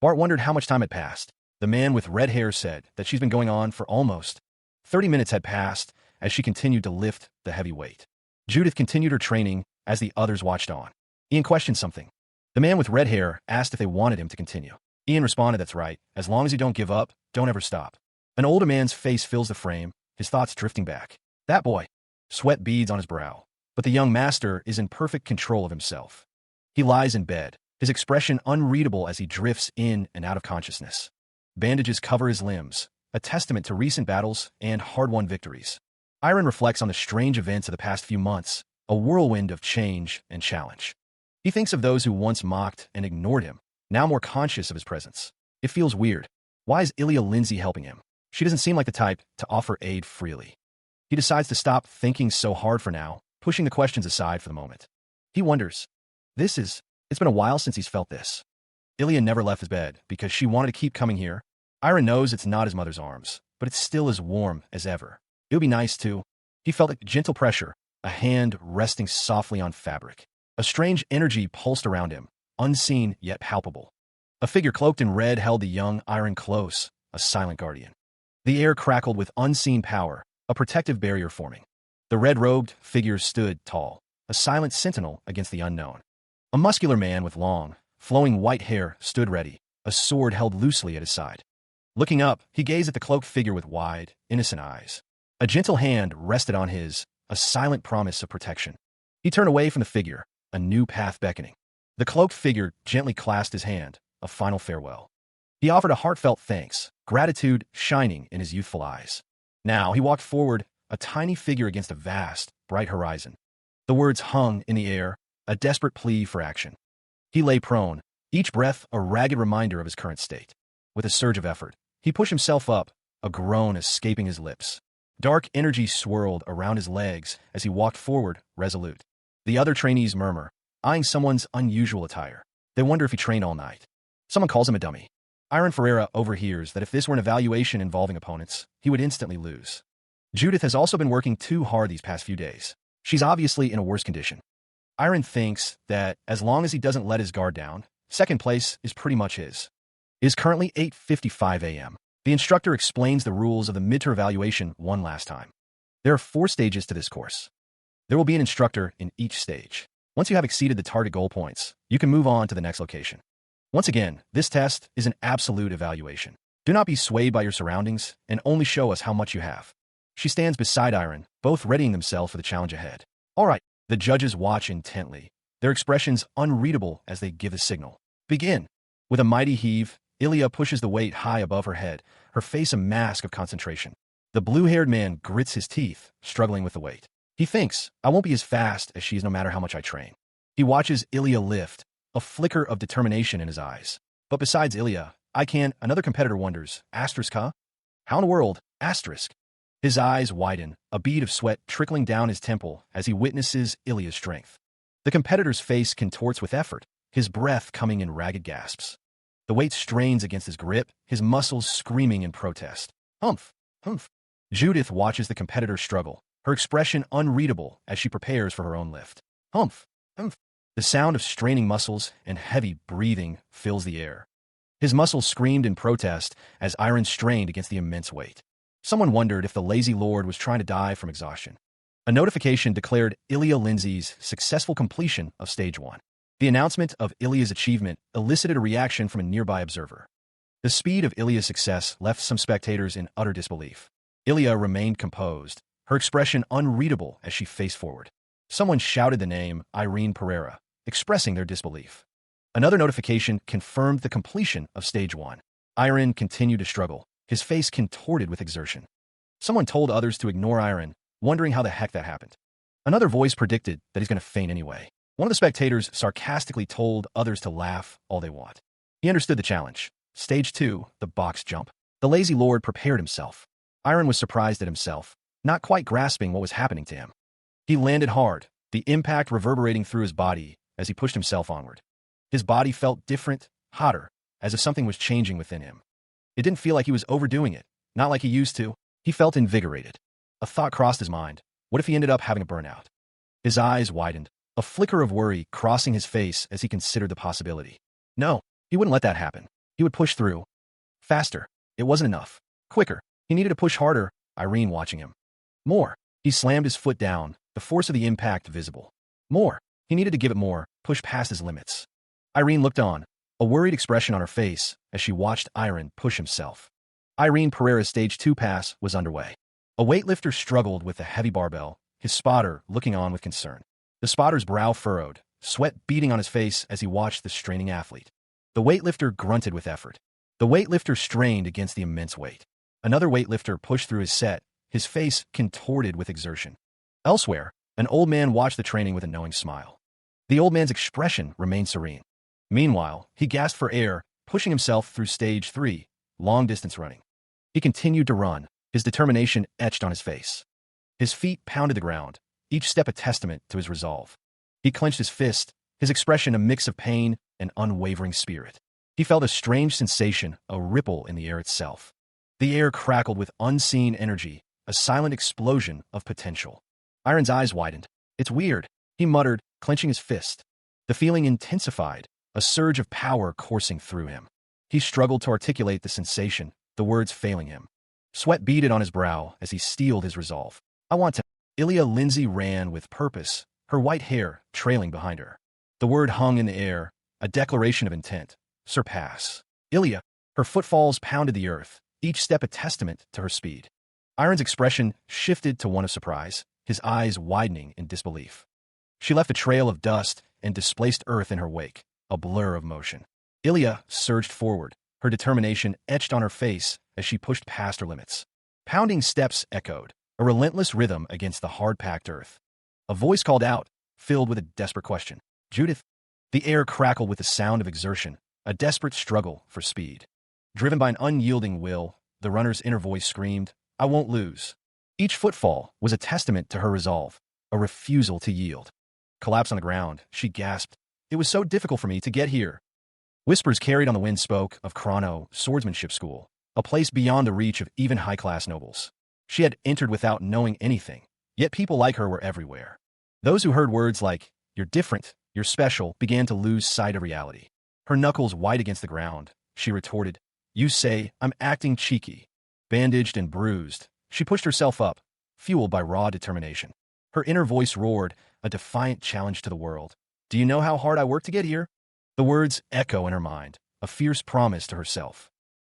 Bart wondered how much time had passed. The man with red hair said that she's been going on for almost 30 minutes had passed as she continued to lift the heavy weight. Judith continued her training as the others watched on. Ian questioned something. The man with red hair asked if they wanted him to continue. Ian responded, "That's right. As long as you don't give up, don't ever stop." An older man's face fills the frame, his thoughts drifting back. That boy. Sweat beads on his brow. But the young master is in perfect control of himself. He lies in bed, his expression unreadable as he drifts in and out of consciousness. Bandages cover his limbs, a testament to recent battles and hard-won victories. Iron reflects on the strange events of the past few months, a whirlwind of change and challenge. He thinks of those who once mocked and ignored him, now more conscious of his presence. It feels weird. Why is Ilya Lindsay helping him? She doesn't seem like the type to offer aid freely. He decides to stop thinking so hard for now, pushing the questions aside for the moment. He wonders, it's been a while since he's felt this. Ilya never left his bed because she wanted to keep coming here. Iron knows it's not his mother's arms, but it's still as warm as ever. It would be nice too. He felt a gentle pressure, a hand resting softly on fabric. A strange energy pulsed around him, unseen yet palpable. A figure cloaked in red held the young Iron close, a silent guardian. The air crackled with unseen power, a protective barrier forming. The red-robed figure stood tall, a silent sentinel against the unknown. A muscular man with long, flowing white hair stood ready, a sword held loosely at his side. Looking up, he gazed at the cloaked figure with wide, innocent eyes. A gentle hand rested on his, a silent promise of protection. He turned away from the figure, a new path beckoning. The cloaked figure gently clasped his hand, a final farewell. He offered a heartfelt thanks, gratitude shining in his youthful eyes. Now he walked forward, a tiny figure against a vast, bright horizon. The words hung in the air, a desperate plea for action. He lay prone, each breath a ragged reminder of his current state. With a surge of effort, he pushed himself up, a groan escaping his lips. Dark energy swirled around his legs as he walked forward, resolute. The other trainees murmur, eyeing someone's unusual attire. They wonder if he trained all night. Someone calls him a dummy. Iron Ferreira overhears that if this were an evaluation involving opponents, he would instantly lose. Judith has also been working too hard these past few days. She's obviously in a worse condition. Iron thinks that as long as he doesn't let his guard down, second place is pretty much his. It is currently 8:55 a.m. The instructor explains the rules of the midterm evaluation one last time. There are 4 stages to this course. There will be an instructor in each stage. Once you have exceeded the target goal points, you can move on to the next location. Once again, this test is an absolute evaluation. Do not be swayed by your surroundings and only show us how much you have. She stands beside Iron, both readying themselves for the challenge ahead. All right, the judges watch intently, their expressions unreadable as they give the signal. Begin. With a mighty heave, Ilya pushes the weight high above her head, her face a mask of concentration. The blue-haired man grits his teeth, struggling with the weight. He thinks, I won't be as fast as she is no matter how much I train. He watches Ilya lift, a flicker of determination in his eyes. But besides Ilya, another competitor wonders, asterisk, huh? How in the world, asterisk? His eyes widen, a bead of sweat trickling down his temple as he witnesses Ilya's strength. The competitor's face contorts with effort, his breath coming in ragged gasps. The weight strains against his grip, his muscles screaming in protest. Humph, humph. Judith watches the competitor struggle, her expression unreadable as she prepares for her own lift. Humph, humph. The sound of straining muscles and heavy breathing fills the air. His muscles screamed in protest as Iron strained against the immense weight. Someone wondered if the lazy lord was trying to die from exhaustion. A notification declared Ilya Lindsay's successful completion of Stage 1. The announcement of Ilya's achievement elicited a reaction from a nearby observer. The speed of Ilya's success left some spectators in utter disbelief. Ilya remained composed, her expression unreadable as she faced forward. Someone shouted the name Irene Pereira, expressing their disbelief. Another notification confirmed the completion of Stage 1. Iron continued to struggle, his face contorted with exertion. Someone told others to ignore Iron, wondering how the heck that happened. Another voice predicted that he's going to faint anyway. One of the spectators sarcastically told others to laugh all they want. He understood the challenge. Stage 2, the box jump. The lazy lord prepared himself. Iron was surprised at himself, not quite grasping what was happening to him. He landed hard, the impact reverberating through his body as he pushed himself onward. His body felt different, hotter, as if something was changing within him. It didn't feel like he was overdoing it, not like he used to. He felt invigorated. A thought crossed his mind. What if he ended up having a burnout? His eyes widened, a flicker of worry crossing his face as he considered the possibility. No, he wouldn't let that happen. He would push through. Faster. It wasn't enough. Quicker. He needed to push harder. Irene watching him. More. He slammed his foot down, the force of the impact visible. More. He needed to give it more, push past his limits. Irene looked on, a worried expression on her face as she watched Iron push himself. Irene Pereira's Stage 2 pass was underway. A weightlifter struggled with a heavy barbell, his spotter looking on with concern. The spotter's brow furrowed, sweat beading on his face as he watched the straining athlete. The weightlifter grunted with effort. The weightlifter strained against the immense weight. Another weightlifter pushed through his set, his face contorted with exertion. Elsewhere, an old man watched the training with a knowing smile. The old man's expression remained serene. Meanwhile, he gasped for air, pushing himself through Stage 3, long-distance running. He continued to run, his determination etched on his face. His feet pounded the ground, each step a testament to his resolve. He clenched his fist, his expression a mix of pain and unwavering spirit. He felt a strange sensation, a ripple in the air itself. The air crackled with unseen energy, a silent explosion of potential. Iron's eyes widened. It's weird, he muttered, clenching his fist. The feeling intensified, a surge of power coursing through him. He struggled to articulate the sensation, the words failing him. Sweat beaded on his brow as he steeled his resolve. I want to. Ilya Lindsay ran with purpose, her white hair trailing behind her. The word hung in the air, a declaration of intent. Surpass. Ilya. Her footfalls pounded the earth, each step a testament to her speed. Iron's expression shifted to one of surprise, his eyes widening in disbelief. She left a trail of dust and displaced earth in her wake, a blur of motion. Ilya surged forward, her determination etched on her face as she pushed past her limits. Pounding steps echoed, a relentless rhythm against the hard-packed earth. A voice called out, filled with a desperate question. Judith? The air crackled with the sound of exertion, a desperate struggle for speed. Driven by an unyielding will, the runner's inner voice screamed, I won't lose. Each footfall was a testament to her resolve, a refusal to yield. Collapsed on the ground, she gasped, It was so difficult for me to get here. Whispers carried on the wind spoke of Chrono Swordsmanship School, a place beyond the reach of even high-class nobles. She had entered without knowing anything, yet people like her were everywhere. Those who heard words like, You're different, you're special, began to lose sight of reality. Her knuckles white against the ground, she retorted, You say, I'm acting cheeky. Bandaged and bruised, she pushed herself up, fueled by raw determination. Her inner voice roared, a defiant challenge to the world. Do you know how hard I worked to get here? The words echo in her mind, a fierce promise to herself.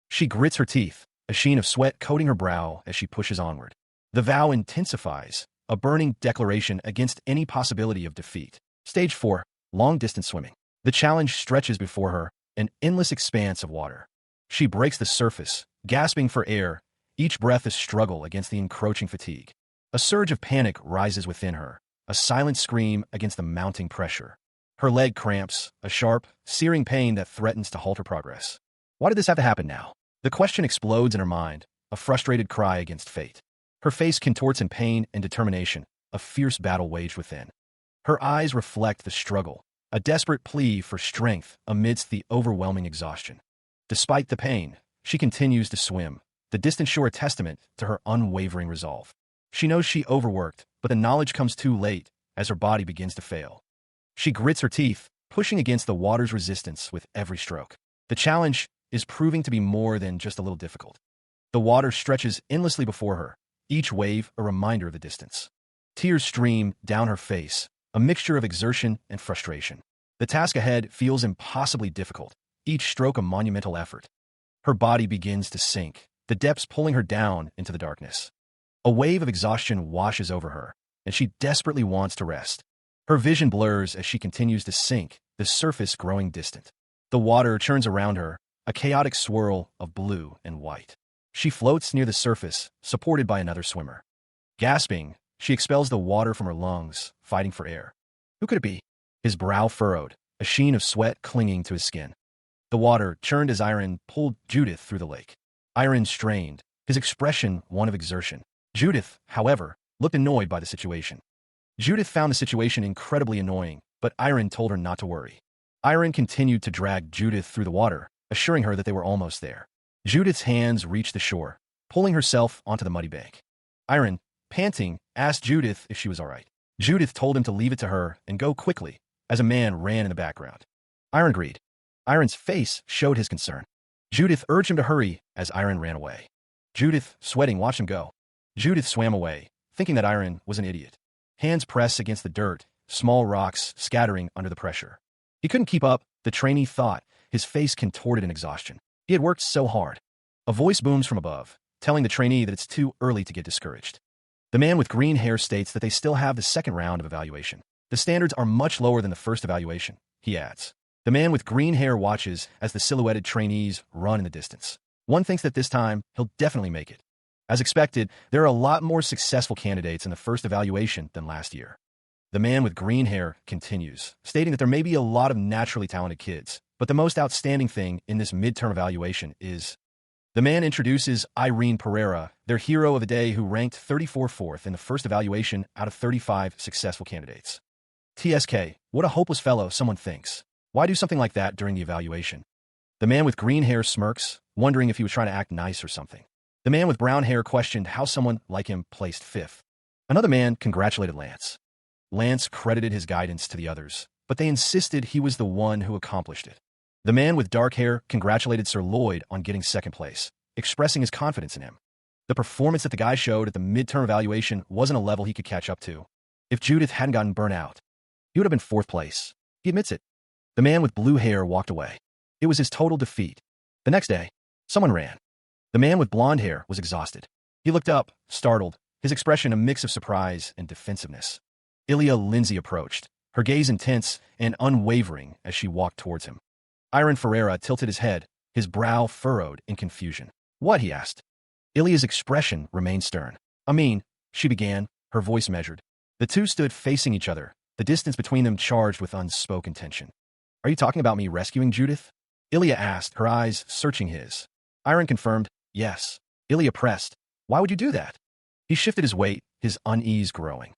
She grits her teeth, a sheen of sweat coating her brow as she pushes onward. The vow intensifies, a burning declaration against any possibility of defeat. Stage 4, long-distance swimming. The challenge stretches before her, an endless expanse of water. She breaks the surface, gasping for air, each breath a struggle against the encroaching fatigue. A surge of panic rises within her, a silent scream against the mounting pressure. Her leg cramps, a sharp, searing pain that threatens to halt her progress. Why did this have to happen now? The question explodes in her mind, a frustrated cry against fate. Her face contorts in pain and determination, a fierce battle waged within. Her eyes reflect the struggle, a desperate plea for strength amidst the overwhelming exhaustion. Despite the pain, she continues to swim, the distant shore a testament to her unwavering resolve. She knows she overworked, but the knowledge comes too late as her body begins to fail. She grits her teeth, pushing against the water's resistance with every stroke. The challenge is proving to be more than just a little difficult. The water stretches endlessly before her, each wave a reminder of the distance. Tears stream down her face, a mixture of exertion and frustration. The task ahead feels impossibly difficult, each stroke a monumental effort. Her body begins to sink, the depths pulling her down into the darkness. A wave of exhaustion washes over her, and she desperately wants to rest. Her vision blurs as she continues to sink, the surface growing distant. The water churns around her, a chaotic swirl of blue and white. She floats near the surface, supported by another swimmer. Gasping, she expels the water from her lungs, fighting for air. Who could it be? His brow furrowed, a sheen of sweat clinging to his skin. The water churned as Iron pulled Judith through the lake. Iron strained, his expression one of exertion. Judith, however, looked annoyed by the situation. Judith found the situation incredibly annoying, but Iron told her not to worry. Iron continued to drag Judith through the water, assuring her that they were almost there. Judith's hands reached the shore, pulling herself onto the muddy bank. Iron, panting, asked Judith if she was all right. Judith told him to leave it to her and go quickly, as a man ran in the background. Iron agreed. Iron's face showed his concern. Judith urged him to hurry as Iron ran away. Judith, sweating, watched him go. Judith swam away, thinking that Irene was an idiot. Hands pressed against the dirt, small rocks scattering under the pressure. He couldn't keep up, the trainee thought, his face contorted in exhaustion. He had worked so hard. A voice booms from above, telling the trainee that it's too early to get discouraged. The man with green hair states that they still have the second round of evaluation. The standards are much lower than the first evaluation, he adds. The man with green hair watches as the silhouetted trainees run in the distance. One thinks that this time, he'll definitely make it. As expected, there are a lot more successful candidates in the first evaluation than last year. The man with green hair continues, stating that there may be a lot of naturally talented kids, but the most outstanding thing in this midterm evaluation is... The man introduces Irene Pereira, their hero of the day who ranked 34th in the first evaluation out of 35 successful candidates. TSK, what a hopeless fellow, someone thinks. Why do something like that during the evaluation? The man with green hair smirks, wondering if he was trying to act nice or something. The man with brown hair questioned how someone like him placed 5th. Another man congratulated Lance. Lance credited his guidance to the others, but they insisted he was the one who accomplished it. The man with dark hair congratulated Sir Lloyd on getting 2nd place, expressing his confidence in him. The performance that the guy showed at the midterm evaluation wasn't a level he could catch up to. If Judith hadn't gotten burnt out, he would have been 4th place. He admits it. The man with blue hair walked away. It was his total defeat. The next day, someone ran. The man with blonde hair was exhausted. He looked up, startled, his expression a mix of surprise and defensiveness. Ilya Lindsay approached, her gaze intense and unwavering as she walked towards him. Irene Ferreira tilted his head, his brow furrowed in confusion. What? He asked. Ilya's expression remained stern. She began, her voice measured. The two stood facing each other, the distance between them charged with unspoken tension. Are you talking about me rescuing Judith? Ilya asked, her eyes searching his. Irene confirmed, yes. Ilya pressed. Why would you do that? He shifted his weight, his unease growing.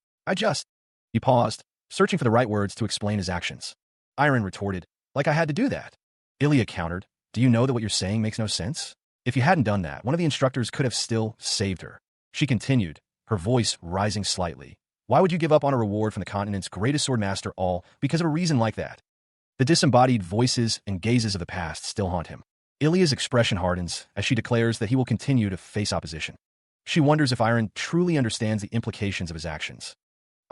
He paused, searching for the right words to explain his actions. Irene retorted, like I had to do that. Ilya countered, do you know that what you're saying makes no sense? If you hadn't done that, one of the instructors could have still saved her. She continued, her voice rising slightly. Why would you give up on a reward from the continent's greatest swordmaster all because of a reason like that? The disembodied voices and gazes of the past still haunt him. Ilya's expression hardens as she declares that he will continue to face opposition. She wonders if Irene truly understands the implications of his actions.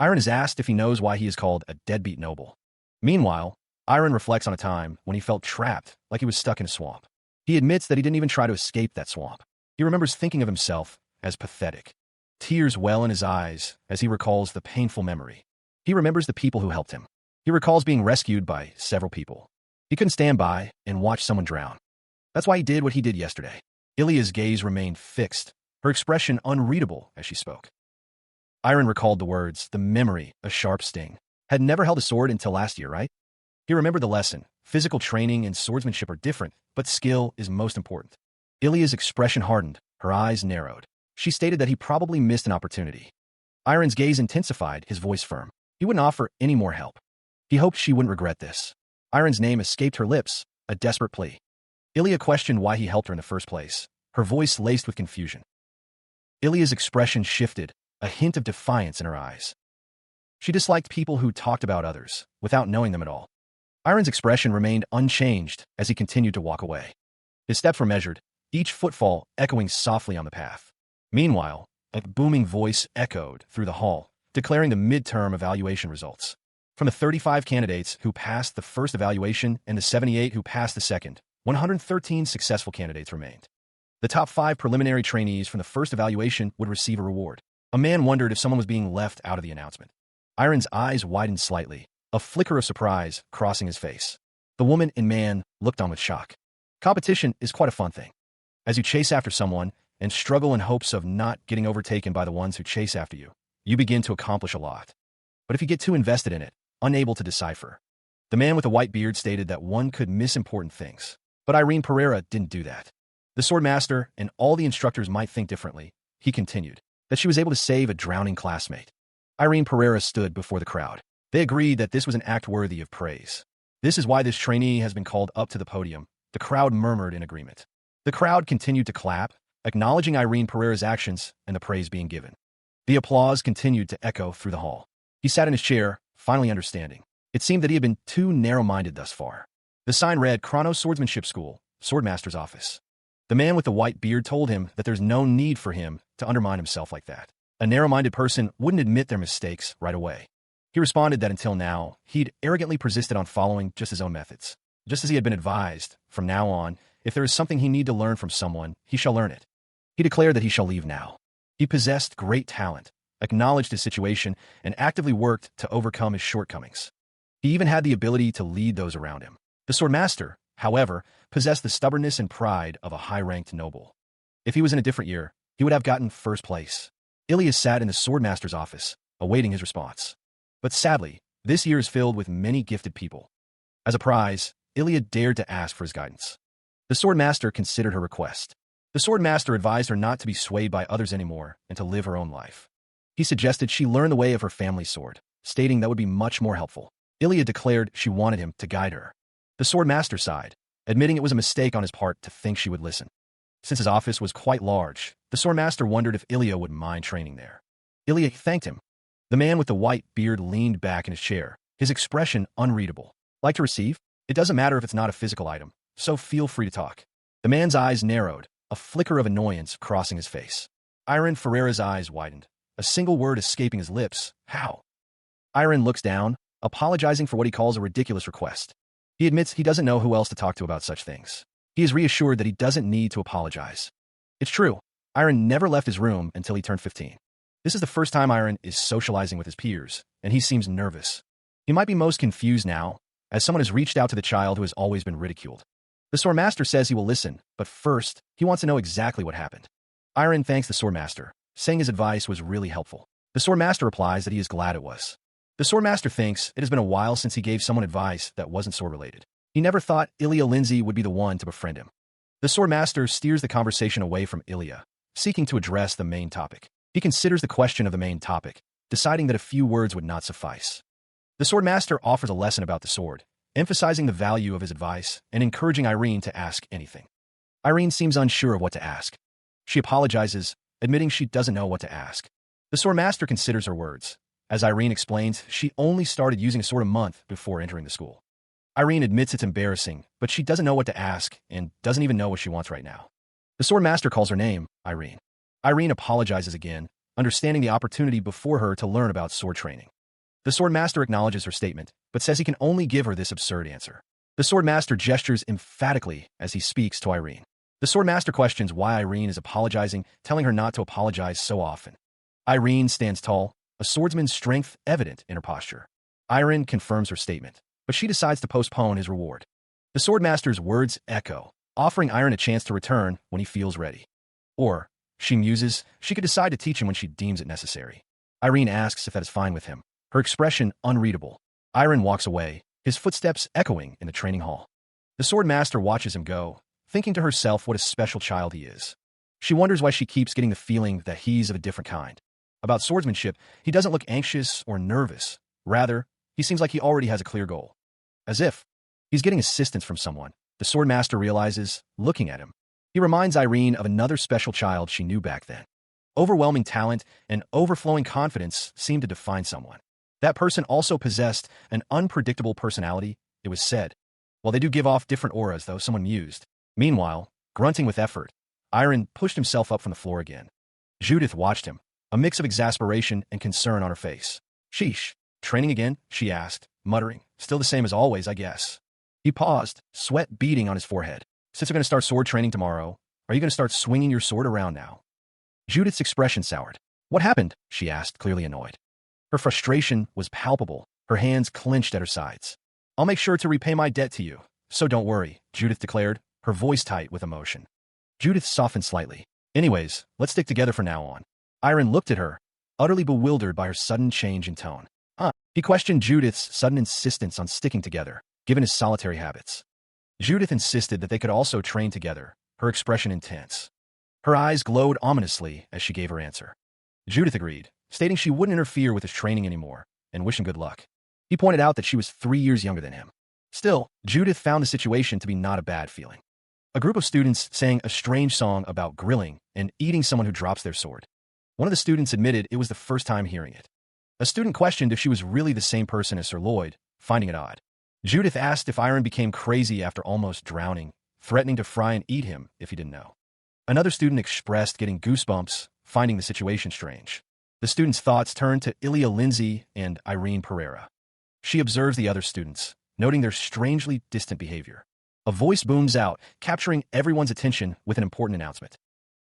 Irene is asked if he knows why he is called a deadbeat noble. Meanwhile, Irene reflects on a time when he felt trapped, like he was stuck in a swamp. He admits that he didn't even try to escape that swamp. He remembers thinking of himself as pathetic. Tears well in his eyes as he recalls the painful memory. He remembers the people who helped him. He recalls being rescued by several people. He couldn't stand by and watch someone drown. That's why he did what he did yesterday. Ilya's gaze remained fixed, her expression unreadable as she spoke. Irene recalled the words, the memory, a sharp sting. Had never held a sword until last year, right? He remembered the lesson. Physical training and swordsmanship are different, but skill is most important. Ilya's expression hardened, her eyes narrowed. She stated that he probably missed an opportunity. Irene's gaze intensified, his voice firm. He wouldn't offer any more help. He hoped she wouldn't regret this. Irene's name escaped her lips, a desperate plea. Ilya questioned why he helped her in the first place, her voice laced with confusion. Ilya's expression shifted, a hint of defiance in her eyes. She disliked people who talked about others, without knowing them at all. Irene's expression remained unchanged as he continued to walk away. His steps were measured, each footfall echoing softly on the path. Meanwhile, a booming voice echoed through the hall, declaring the midterm evaluation results. From the 35 candidates who passed the first evaluation and the 78 who passed the second, 113 successful candidates remained. The top 5 preliminary trainees from the first evaluation would receive a reward. A man wondered if someone was being left out of the announcement. Irene's eyes widened slightly, a flicker of surprise crossing his face. The woman and man looked on with shock. Competition is quite a fun thing. As you chase after someone and struggle in hopes of not getting overtaken by the ones who chase after you, you begin to accomplish a lot. But if you get too invested in it, unable to decipher, the man with the white beard stated that one could miss important things. But Irene Pereira didn't do that. The swordmaster and all the instructors might think differently, he continued, that she was able to save a drowning classmate. Irene Pereira stood before the crowd. They agreed that this was an act worthy of praise. This is why this trainee has been called up to the podium. The crowd murmured in agreement. The crowd continued to clap, acknowledging Irene Pereira's actions and the praise being given. The applause continued to echo through the hall. He sat in his chair, finally understanding. It seemed that he had been too narrow-minded thus far. The sign read, Chronos Swordsmanship School, Swordmaster's Office. The man with the white beard told him that there's no need for him to undermine himself like that. A narrow-minded person wouldn't admit their mistakes right away. He responded that until now, he'd arrogantly persisted on following just his own methods. Just as he had been advised, from now on, if there is something he need to learn from someone, he shall learn it. He declared that he shall leave now. He possessed great talent, acknowledged his situation, and actively worked to overcome his shortcomings. He even had the ability to lead those around him. The swordmaster, however, possessed the stubbornness and pride of a high-ranked noble. If he was in a different year, he would have gotten first place. Ilya sat in the swordmaster's office, awaiting his response. But sadly, this year is filled with many gifted people. As a prize, Ilya dared to ask for his guidance. The swordmaster considered her request. The swordmaster advised her not to be swayed by others anymore and to live her own life. He suggested she learn the way of her family's sword, stating that would be much more helpful. Ilya declared she wanted him to guide her. The swordmaster sighed, admitting it was a mistake on his part to think she would listen. Since his office was quite large, the swordmaster wondered if Ilya would mind training there. Ilya thanked him. The man with the white beard leaned back in his chair, his expression unreadable. Like to receive? It doesn't matter if it's not a physical item, so feel free to talk. The man's eyes narrowed, a flicker of annoyance crossing his face. Iron Ferreira's eyes widened, a single word escaping his lips. How? Iron looks down, apologizing for what he calls a ridiculous request. He admits he doesn't know who else to talk to about such things. He is reassured that he doesn't need to apologize. It's true, Iron never left his room until he turned 15. This is the first time Iron is socializing with his peers, and he seems nervous. He might be most confused now, as someone has reached out to the child who has always been ridiculed. The swordmaster says he will listen, but first, he wants to know exactly what happened. Iron thanks the swordmaster, saying his advice was really helpful. The swordmaster replies that he is glad it was. The swordmaster thinks it has been a while since he gave someone advice that wasn't sword-related. He never thought Ilya Lindsay would be the one to befriend him. The swordmaster steers the conversation away from Ilya, seeking to address the main topic. He considers the question of the main topic, deciding that a few words would not suffice. The swordmaster offers a lesson about the sword, emphasizing the value of his advice and encouraging Irene to ask anything. Irene seems unsure of what to ask. She apologizes, admitting she doesn't know what to ask. The swordmaster considers her words. As Irene explains, she only started using a sword a month before entering the school. Irene admits it's embarrassing, but she doesn't know what to ask and doesn't even know what she wants right now. The swordmaster calls her name, Irene. Irene apologizes again, understanding the opportunity before her to learn about sword training. The swordmaster acknowledges her statement, but says he can only give her this absurd answer. The swordmaster gestures emphatically as he speaks to Irene. The swordmaster questions why Irene is apologizing, telling her not to apologize so often. Irene stands tall, a swordsman's strength evident in her posture. Irene confirms her statement, but she decides to postpone his reward. The swordmaster's words echo, offering Irene a chance to return when he feels ready. Or, she muses, she could decide to teach him when she deems it necessary. Irene asks if that is fine with him, her expression unreadable. Irene walks away, his footsteps echoing in the training hall. The swordmaster watches him go, thinking to herself what a special child he is. She wonders why she keeps getting the feeling that he's of a different kind. About swordsmanship, he doesn't look anxious or nervous. Rather, he seems like he already has a clear goal. As if he's getting assistance from someone, the swordmaster realizes, looking at him. He reminds Irene of another special child she knew back then. Overwhelming talent and overflowing confidence seemed to define someone. That person also possessed an unpredictable personality, it was said. Well, they do give off different auras, though, someone mused. Meanwhile, grunting with effort, Irene pushed himself up from the floor again. Judith watched him, a mix of exasperation and concern on her face. Sheesh, training again? She asked, muttering. Still the same as always, I guess. He paused, sweat beading on his forehead. Since you're going to start sword training tomorrow, are you going to start swinging your sword around now? Judith's expression soured. What happened? She asked, clearly annoyed. Her frustration was palpable, her hands clenched at her sides. I'll make sure to repay my debt to you, so don't worry, Judith declared, her voice tight with emotion. Judith softened slightly. Anyways, let's stick together from now on. Irene looked at her, utterly bewildered by her sudden change in tone. He questioned Judith's sudden insistence on sticking together, given his solitary habits. Judith insisted that they could also train together, her expression intense. Her eyes glowed ominously as she gave her answer. Judith agreed, stating she wouldn't interfere with his training anymore, and wishing good luck. He pointed out that she was 3 years younger than him. Still, Judith found the situation to be not a bad feeling. A group of students sang a strange song about grilling and eating someone who drops their sword. One of the students admitted it was the first time hearing it. A student questioned if she was really the same person as Sir Lloyd, finding it odd. Judith asked if Irene became crazy after almost drowning, threatening to fry and eat him if he didn't know. Another student expressed getting goosebumps, finding the situation strange. The students' thoughts turn to Ilya Lindsay and Irene Pereira. She observes the other students, noting their strangely distant behavior. A voice booms out, capturing everyone's attention with an important announcement.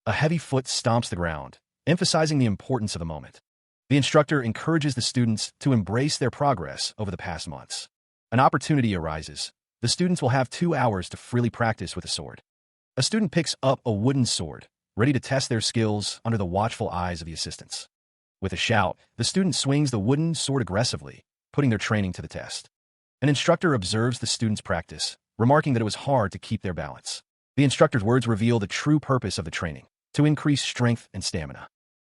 A heavy foot stomps the ground, emphasizing the importance of the moment. The instructor encourages the students to embrace their progress over the past months. An opportunity arises. The students will have 2 hours to freely practice with a sword. A student picks up a wooden sword, ready to test their skills under the watchful eyes of the assistants. With a shout, the student swings the wooden sword aggressively, putting their training to the test. An instructor observes the students' practice, remarking that it was hard to keep their balance. The instructor's words reveal the true purpose of the training, to increase strength and stamina.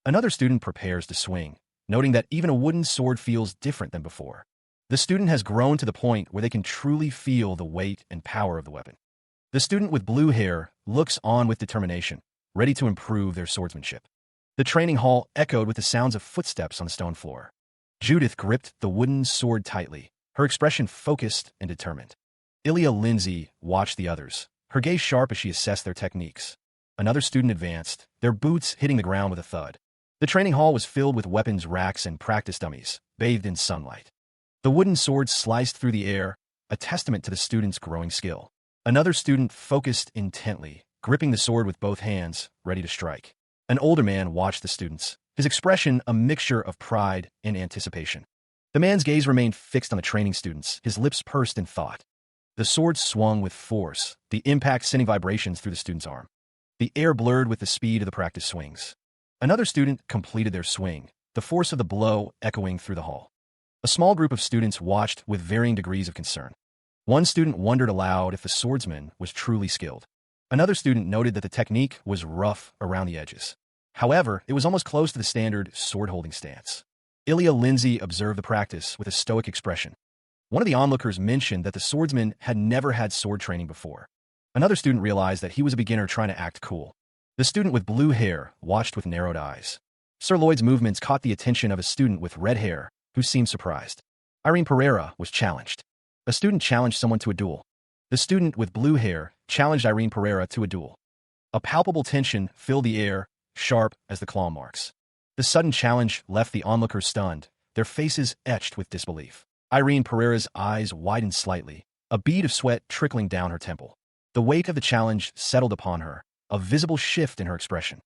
Another student prepares to swing, noting that even a wooden sword feels different than before. The student has grown to the point where they can truly feel the weight and power of the weapon. The student with blue hair looks on with determination, ready to improve their swordsmanship. The training hall echoed with the sounds of footsteps on the stone floor. Judith gripped the wooden sword tightly, her expression focused and determined. Ilya Lindsay watched the others, her gaze sharp as she assessed their techniques. Another student advanced, their boots hitting the ground with a thud. The training hall was filled with weapons racks and practice dummies, bathed in sunlight. The wooden sword sliced through the air, a testament to the student's growing skill. Another student focused intently, gripping the sword with both hands, ready to strike. An older man watched the students, his expression a mixture of pride and anticipation. The man's gaze remained fixed on the training students, his lips pursed in thought. The sword swung with force, the impact sending vibrations through the student's arm. The air blurred with the speed of the practice swings. Another student completed their swing, the force of the blow echoing through the hall. A small group of students watched with varying degrees of concern. One student wondered aloud if the swordsman was truly skilled. Another student noted that the technique was rough around the edges. However, it was almost close to the standard sword-holding stance. Ilya Lindsay observed the practice with a stoic expression. One of the onlookers mentioned that the swordsman had never had sword training before. Another student realized that he was a beginner trying to act cool. The student with blue hair watched with narrowed eyes. Sir Lloyd's movements caught the attention of a student with red hair, who seemed surprised. Irene Pereira was challenged. A student challenged someone to a duel. The student with blue hair challenged Irene Pereira to a duel. A palpable tension filled the air, sharp as the claw marks. The sudden challenge left the onlookers stunned, their faces etched with disbelief. Irene Pereira's eyes widened slightly, a bead of sweat trickling down her temple. The weight of the challenge settled upon her, a visible shift in her expression.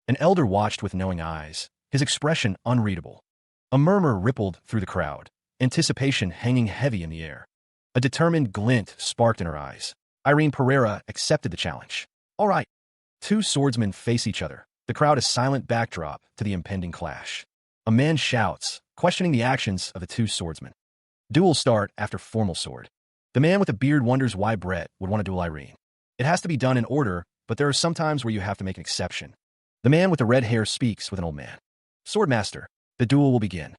An elder watched with knowing eyes, his expression unreadable. A murmur rippled through the crowd, anticipation hanging heavy in the air. A determined glint sparked in her eyes. Irene Pereira accepted the challenge. All right. 2 swordsmen face each other, the crowd a silent backdrop to the impending clash. A man shouts, questioning the actions of the 2 swordsmen. Duels start after formal sword. The man with the beard wonders why Brett would want to duel Irene. It has to be done in order, but there are some times where you have to make an exception. The man with the red hair speaks with an old man. Swordmaster, the duel will begin.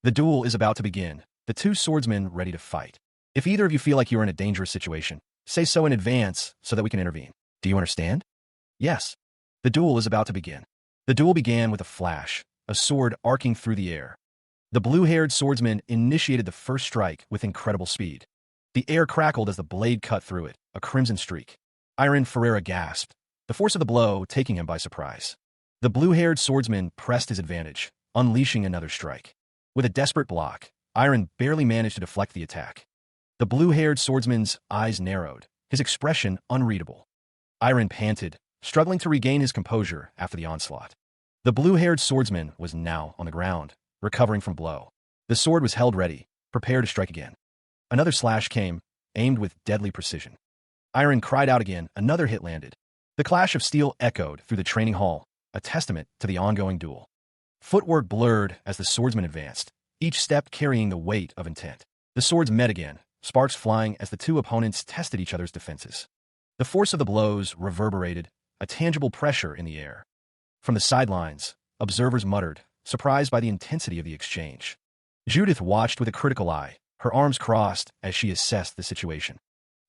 The duel is about to begin, the 2 swordsmen ready to fight. If either of you feel like you are in a dangerous situation, say so in advance so that we can intervene. Do you understand? Yes. The duel is about to begin. The duel began with a flash, a sword arcing through the air. The blue-haired swordsman initiated the first strike with incredible speed. The air crackled as the blade cut through it, a crimson streak. Irene Pereira gasped, the force of the blow taking him by surprise. The blue-haired swordsman pressed his advantage, unleashing another strike. With a desperate block, Irene barely managed to deflect the attack. The blue-haired swordsman's eyes narrowed, his expression unreadable. Irene panted, struggling to regain his composure after the onslaught. The blue-haired swordsman was now on the ground, recovering from blow. The sword was held ready, prepared to strike again. Another slash came, aimed with deadly precision. Irene cried out again, another hit landed. The clash of steel echoed through the training hall, a testament to the ongoing duel. Footwork blurred as the swordsman advanced, each step carrying the weight of intent. The swords met again, sparks flying as the 2 opponents tested each other's defenses. The force of the blows reverberated, a tangible pressure in the air. From the sidelines, observers muttered, surprised by the intensity of the exchange. Judith watched with a critical eye, her arms crossed as she assessed the situation.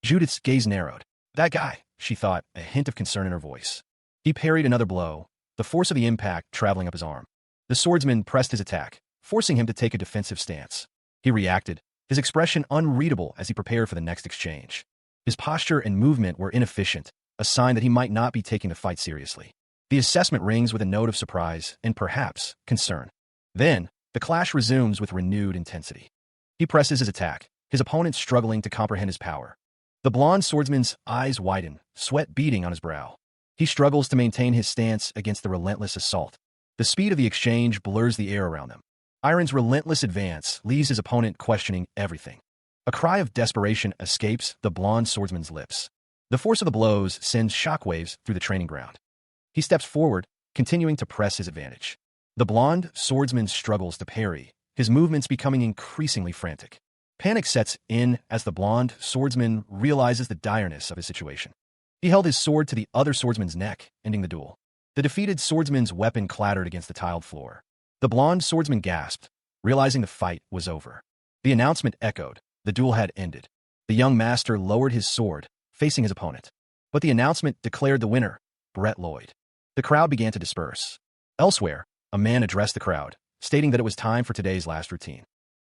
Judith's gaze narrowed. That guy, she thought, a hint of concern in her voice. He parried another blow, the force of the impact traveling up his arm. The swordsman pressed his attack, forcing him to take a defensive stance. He reacted, his expression unreadable as he prepared for the next exchange. His posture and movement were inefficient, a sign that he might not be taking the fight seriously. The assessment rings with a note of surprise and perhaps concern. Then, the clash resumes with renewed intensity. He presses his attack, his opponent struggling to comprehend his power. The blonde swordsman's eyes widen, sweat beading on his brow. He struggles to maintain his stance against the relentless assault. The speed of the exchange blurs the air around them. Iron's relentless advance leaves his opponent questioning everything. A cry of desperation escapes the blonde swordsman's lips. The force of the blows sends shockwaves through the training ground. He steps forward, continuing to press his advantage. The blonde swordsman struggles to parry, his movements becoming increasingly frantic. Panic sets in as the blonde swordsman realizes the direness of his situation. He held his sword to the other swordsman's neck, ending the duel. The defeated swordsman's weapon clattered against the tiled floor. The blonde swordsman gasped, realizing the fight was over. The announcement echoed. The duel had ended. The young master lowered his sword, facing his opponent. But the announcement declared the winner, Brett Lloyd. The crowd began to disperse. Elsewhere, a man addressed the crowd, stating that it was time for today's last routine.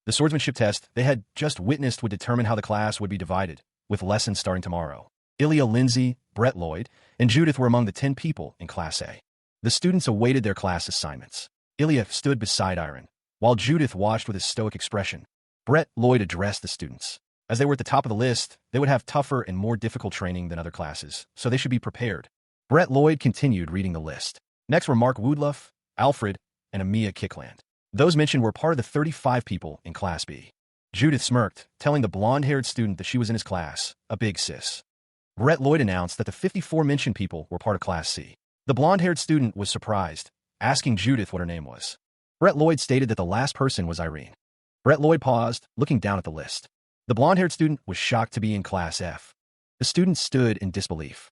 The swordsmanship test they had just witnessed would determine how the class would be divided, with lessons starting tomorrow. Ilya Lindsay, Brett Lloyd, and Judith were among the 10 people in Class A. The students awaited their class assignments. Ilya stood beside Iron, while Judith watched with a stoic expression. Brett Lloyd addressed the students. As they were at the top of the list, they would have tougher and more difficult training than other classes, so they should be prepared. Brett Lloyd continued reading the list. Next were Mark Woodluff, Alfred, and Amia Kickland. Those mentioned were part of the 35 people in Class B. Judith smirked, telling the blonde-haired student that she was in his class, a big sis. Brett Lloyd announced that the 54 mentioned people were part of Class C. The blonde-haired student was surprised, asking Judith what her name was. Brett Lloyd stated that the last person was Irene. Brett Lloyd paused, looking down at the list. The blonde-haired student was shocked to be in Class F. The student stood in disbelief.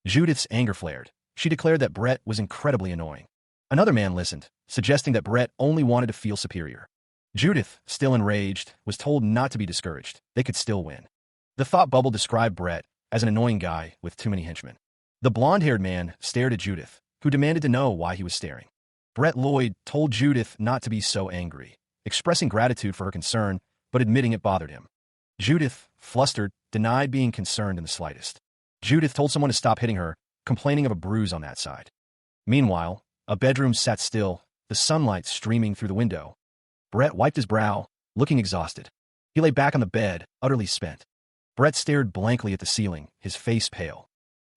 Judith's anger flared. She declared that Brett was incredibly annoying. Another man listened, suggesting that Brett only wanted to feel superior. Judith, still enraged, was told not to be discouraged. They could still win. The thought bubble described Brett as an annoying guy with too many henchmen. The blonde-haired man stared at Judith, who demanded to know why he was staring. Brett Lloyd told Judith not to be so angry, expressing gratitude for her concern, but admitting it bothered him. Judith, flustered, denied being concerned in the slightest. Judith told someone to stop hitting her, complaining of a bruise on that side. Meanwhile, a bedroom sat still, the sunlight streaming through the window. Brett wiped his brow, looking exhausted. He lay back on the bed, utterly spent. Brett stared blankly at the ceiling, his face pale.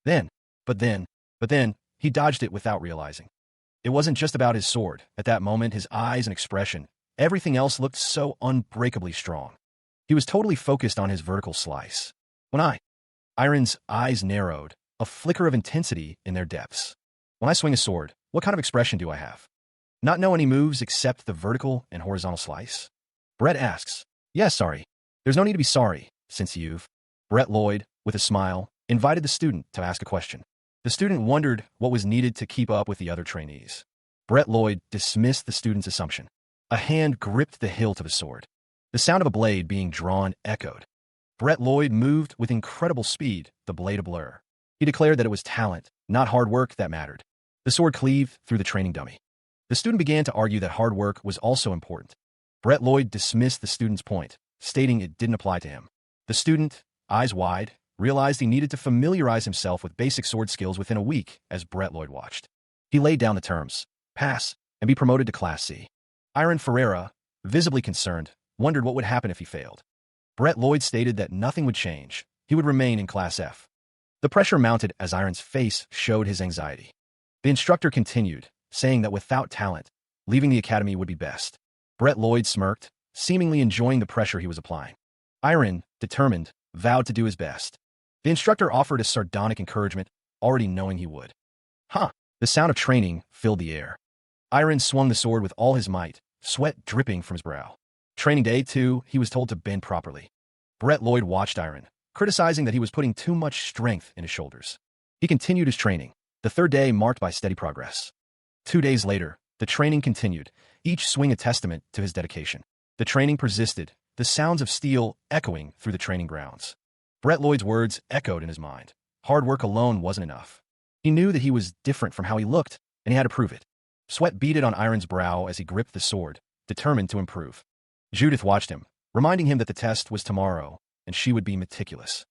But then, he dodged it without realizing. It wasn't just about his sword. At that moment, his eyes and expression, everything else looked so unbreakably strong. He was totally focused on his vertical slice. Iron's eyes narrowed, a flicker of intensity in their depths. When I swing a sword, what kind of expression do I have? Not know any moves except the vertical and horizontal slice? Brett asks. Yes, sorry. There's no need to be sorry, since you've... Brett Lloyd, with a smile, invited the student to ask a question. The student wondered what was needed to keep up with the other trainees. Brett Lloyd dismissed the student's assumption. A hand gripped the hilt of a sword. The sound of a blade being drawn echoed. Brett Lloyd moved with incredible speed, the blade a blur. He declared that it was talent, not hard work, that mattered. The sword cleaved through the training dummy. The student began to argue that hard work was also important. Brett Lloyd dismissed the student's point, stating it didn't apply to him. The student, eyes wide, realized he needed to familiarize himself with basic sword skills within a week as Brett Lloyd watched. He laid down the terms, pass, and be promoted to Class C. Iron Ferreira, visibly concerned, wondered what would happen if he failed. Brett Lloyd stated that nothing would change. He would remain in Class F. The pressure mounted as Iron's face showed his anxiety. The instructor continued, saying that without talent, leaving the academy would be best. Brett Lloyd smirked, seemingly enjoying the pressure he was applying. Iron, determined, vowed to do his best. The instructor offered a sardonic encouragement, already knowing he would. The sound of training filled the air. Iron swung the sword with all his might, sweat dripping from his brow. Training day 2, he was told to bend properly. Brett Lloyd watched Iron, criticizing that he was putting too much strength in his shoulders. He continued his training, the third day marked by steady progress. 2 days later, the training continued, each swing a testament to his dedication. The training persisted, the sounds of steel echoing through the training grounds. Brett Lloyd's words echoed in his mind. Hard work alone wasn't enough. He knew that he was different from how he looked, and he had to prove it. Sweat beaded on Iron's brow as he gripped the sword, determined to improve. Judith watched him, reminding him that the test was tomorrow, and she would be meticulous.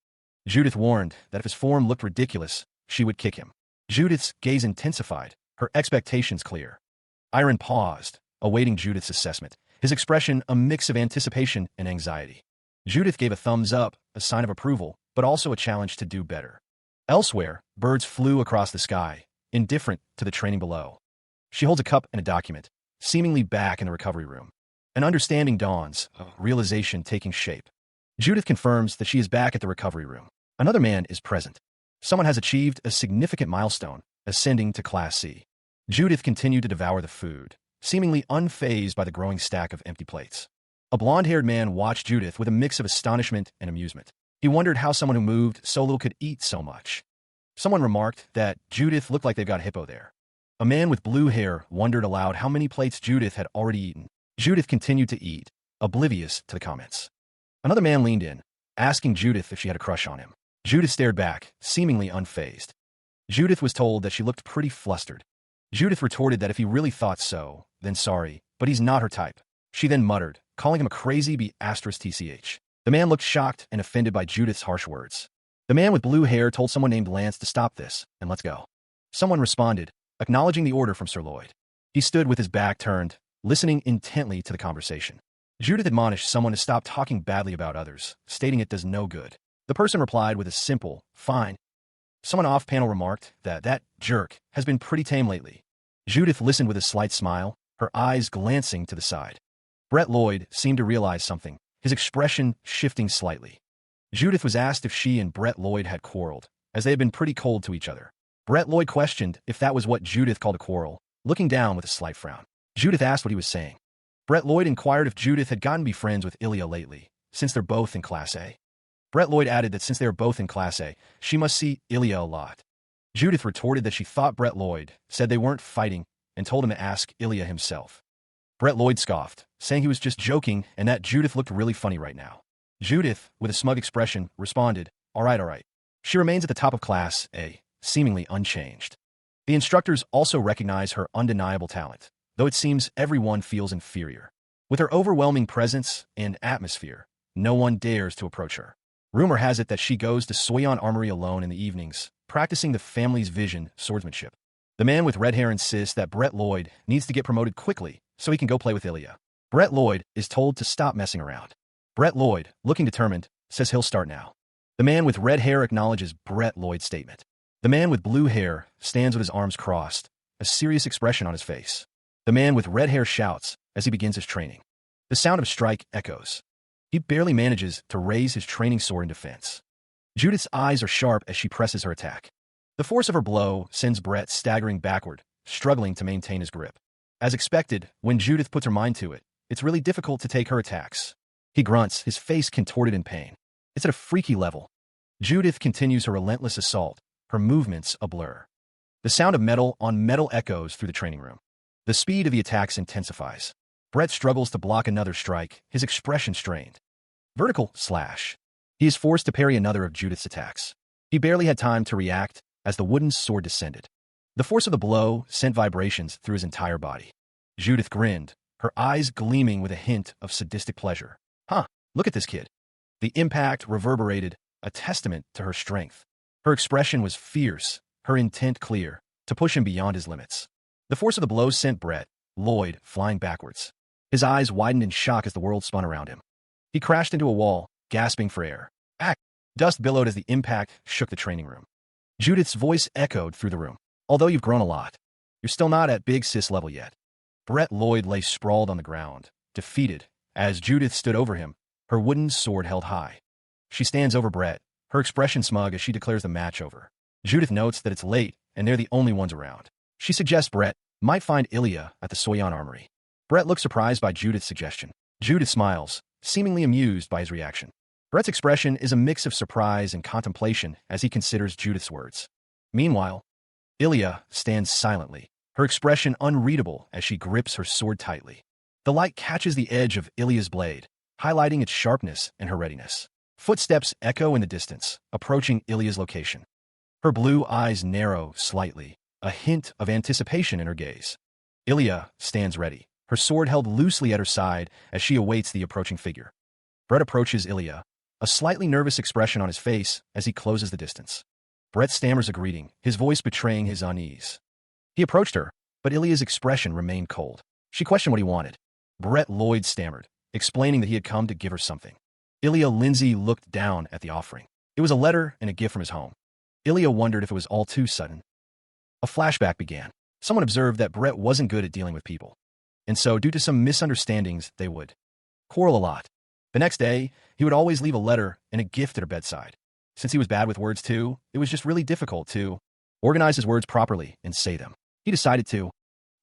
Judith warned that if his form looked ridiculous, she would kick him. Judith's gaze intensified, her expectations clear. Iron paused, awaiting Judith's assessment, his expression a mix of anticipation and anxiety. Judith gave a thumbs up, a sign of approval, but also a challenge to do better. Elsewhere, birds flew across the sky, indifferent to the training below. She holds a cup and a document, seemingly back in the recovery room. An understanding dawns, a realization taking shape. Judith confirms that she is back at the recovery room. Another man is present. Someone has achieved a significant milestone, ascending to Class C. Judith continued to devour the food, seemingly unfazed by the growing stack of empty plates. A blonde-haired man watched Judith with a mix of astonishment and amusement. He wondered how someone who moved so little could eat so much. Someone remarked that Judith looked like they've got hippo there. A man with blue hair wondered aloud how many plates Judith had already eaten. Judith continued to eat, oblivious to the comments. Another man leaned in, asking Judith if she had a crush on him. Judith stared back, seemingly unfazed. Judith was told that she looked pretty flustered. Judith retorted that if he really thought so, then sorry, but he's not her type. She then muttered, calling him a crazy B***tch. The man looked shocked and offended by Judith's harsh words. The man with blue hair told someone named Lance to stop this, and let's go. Someone responded, acknowledging the order from Sir Lloyd. He stood with his back turned, listening intently to the conversation. Judith admonished someone to stop talking badly about others, stating it does no good. The person replied with a simple, fine. Someone off-panel remarked that jerk has been pretty tame lately. Judith listened with a slight smile, her eyes glancing to the side. Brett Lloyd seemed to realize something, his expression shifting slightly. Judith was asked if she and Brett Lloyd had quarreled, as they had been pretty cold to each other. Brett Lloyd questioned if that was what Judith called a quarrel, looking down with a slight frown. Judith asked what he was saying. Brett Lloyd inquired if Judith had gotten to be friends with Ilya lately, since they're both in Class A. Brett Lloyd added that since they are both in Class A, she must see Ilya a lot. Judith retorted that she thought Brett Lloyd said they weren't fighting and told him to ask Ilya himself. Brett Lloyd scoffed, saying he was just joking and that Judith looked really funny right now. Judith, with a smug expression, responded, all right. She remains at the top of Class A, seemingly unchanged. The instructors also recognize her undeniable talent, though it seems everyone feels inferior. With her overwhelming presence and atmosphere, no one dares to approach her. Rumor has it that she goes to Soyeon Armory alone in the evenings, practicing the family's vision swordsmanship. The man with red hair insists that Brett Lloyd needs to get promoted quickly so he can go play with Ilya. Brett Lloyd is told to stop messing around. Brett Lloyd, looking determined, says he'll start now. The man with red hair acknowledges Brett Lloyd's statement. The man with blue hair stands with his arms crossed, a serious expression on his face. The man with red hair shouts as he begins his training. The sound of a strike echoes. He barely manages to raise his training sword in defense. Judith's eyes are sharp as she presses her attack. The force of her blow sends Brett staggering backward, struggling to maintain his grip. As expected, when Judith puts her mind to it, it's really difficult to take her attacks. He grunts, his face contorted in pain. It's at a freaky level. Judith continues her relentless assault, her movements a blur. The sound of metal on metal echoes through the training room. The speed of the attacks intensifies. Brett struggles to block another strike, his expression strained. Vertical slash. He is forced to parry another of Judith's attacks. He barely had time to react as the wooden sword descended. The force of the blow sent vibrations through his entire body. Judith grinned, her eyes gleaming with a hint of sadistic pleasure. Huh, look at this kid. The impact reverberated, a testament to her strength. Her expression was fierce, her intent clear, to push him beyond his limits. The force of the blow sent Brett Lloyd flying backwards. His eyes widened in shock as the world spun around him. He crashed into a wall, gasping for air. Dust billowed as the impact shook the training room. Judith's voice echoed through the room. Although you've grown a lot, you're still not at big sis level yet. Brett Lloyd lay sprawled on the ground, defeated, as Judith stood over him, her wooden sword held high. She stands over Brett, her expression smug as she declares the match over. Judith notes that it's late and they're the only ones around. She suggests Brett might find Ilya at the Soyeon Armory. Brett looks surprised by Judith's suggestion. Judith smiles, seemingly amused by his reaction. Brett's expression is a mix of surprise and contemplation as he considers Judith's words. Meanwhile, Ilya stands silently, her expression unreadable as she grips her sword tightly. The light catches the edge of Ilya's blade, highlighting its sharpness and her readiness. Footsteps echo in the distance, approaching Ilya's location. Her blue eyes narrow slightly, a hint of anticipation in her gaze. Ilya stands ready, her sword held loosely at her side as she awaits the approaching figure. Brett approaches Ilya, a slightly nervous expression on his face as he closes the distance. Brett stammers a greeting, his voice betraying his unease. He approached her, but Ilya's expression remained cold. She questioned what he wanted. Brett Lloyd stammered, explaining that he had come to give her something. Ilya Lindsay looked down at the offering. It was a letter and a gift from his home. Ilya wondered if it was all too sudden. A flashback began. Someone observed that Brett wasn't good at dealing with people. And so, due to some misunderstandings, they would quarrel a lot. The next day, he would always leave a letter and a gift at her bedside. Since he was bad with words too, it was just really difficult to organize his words properly and say them. He decided to.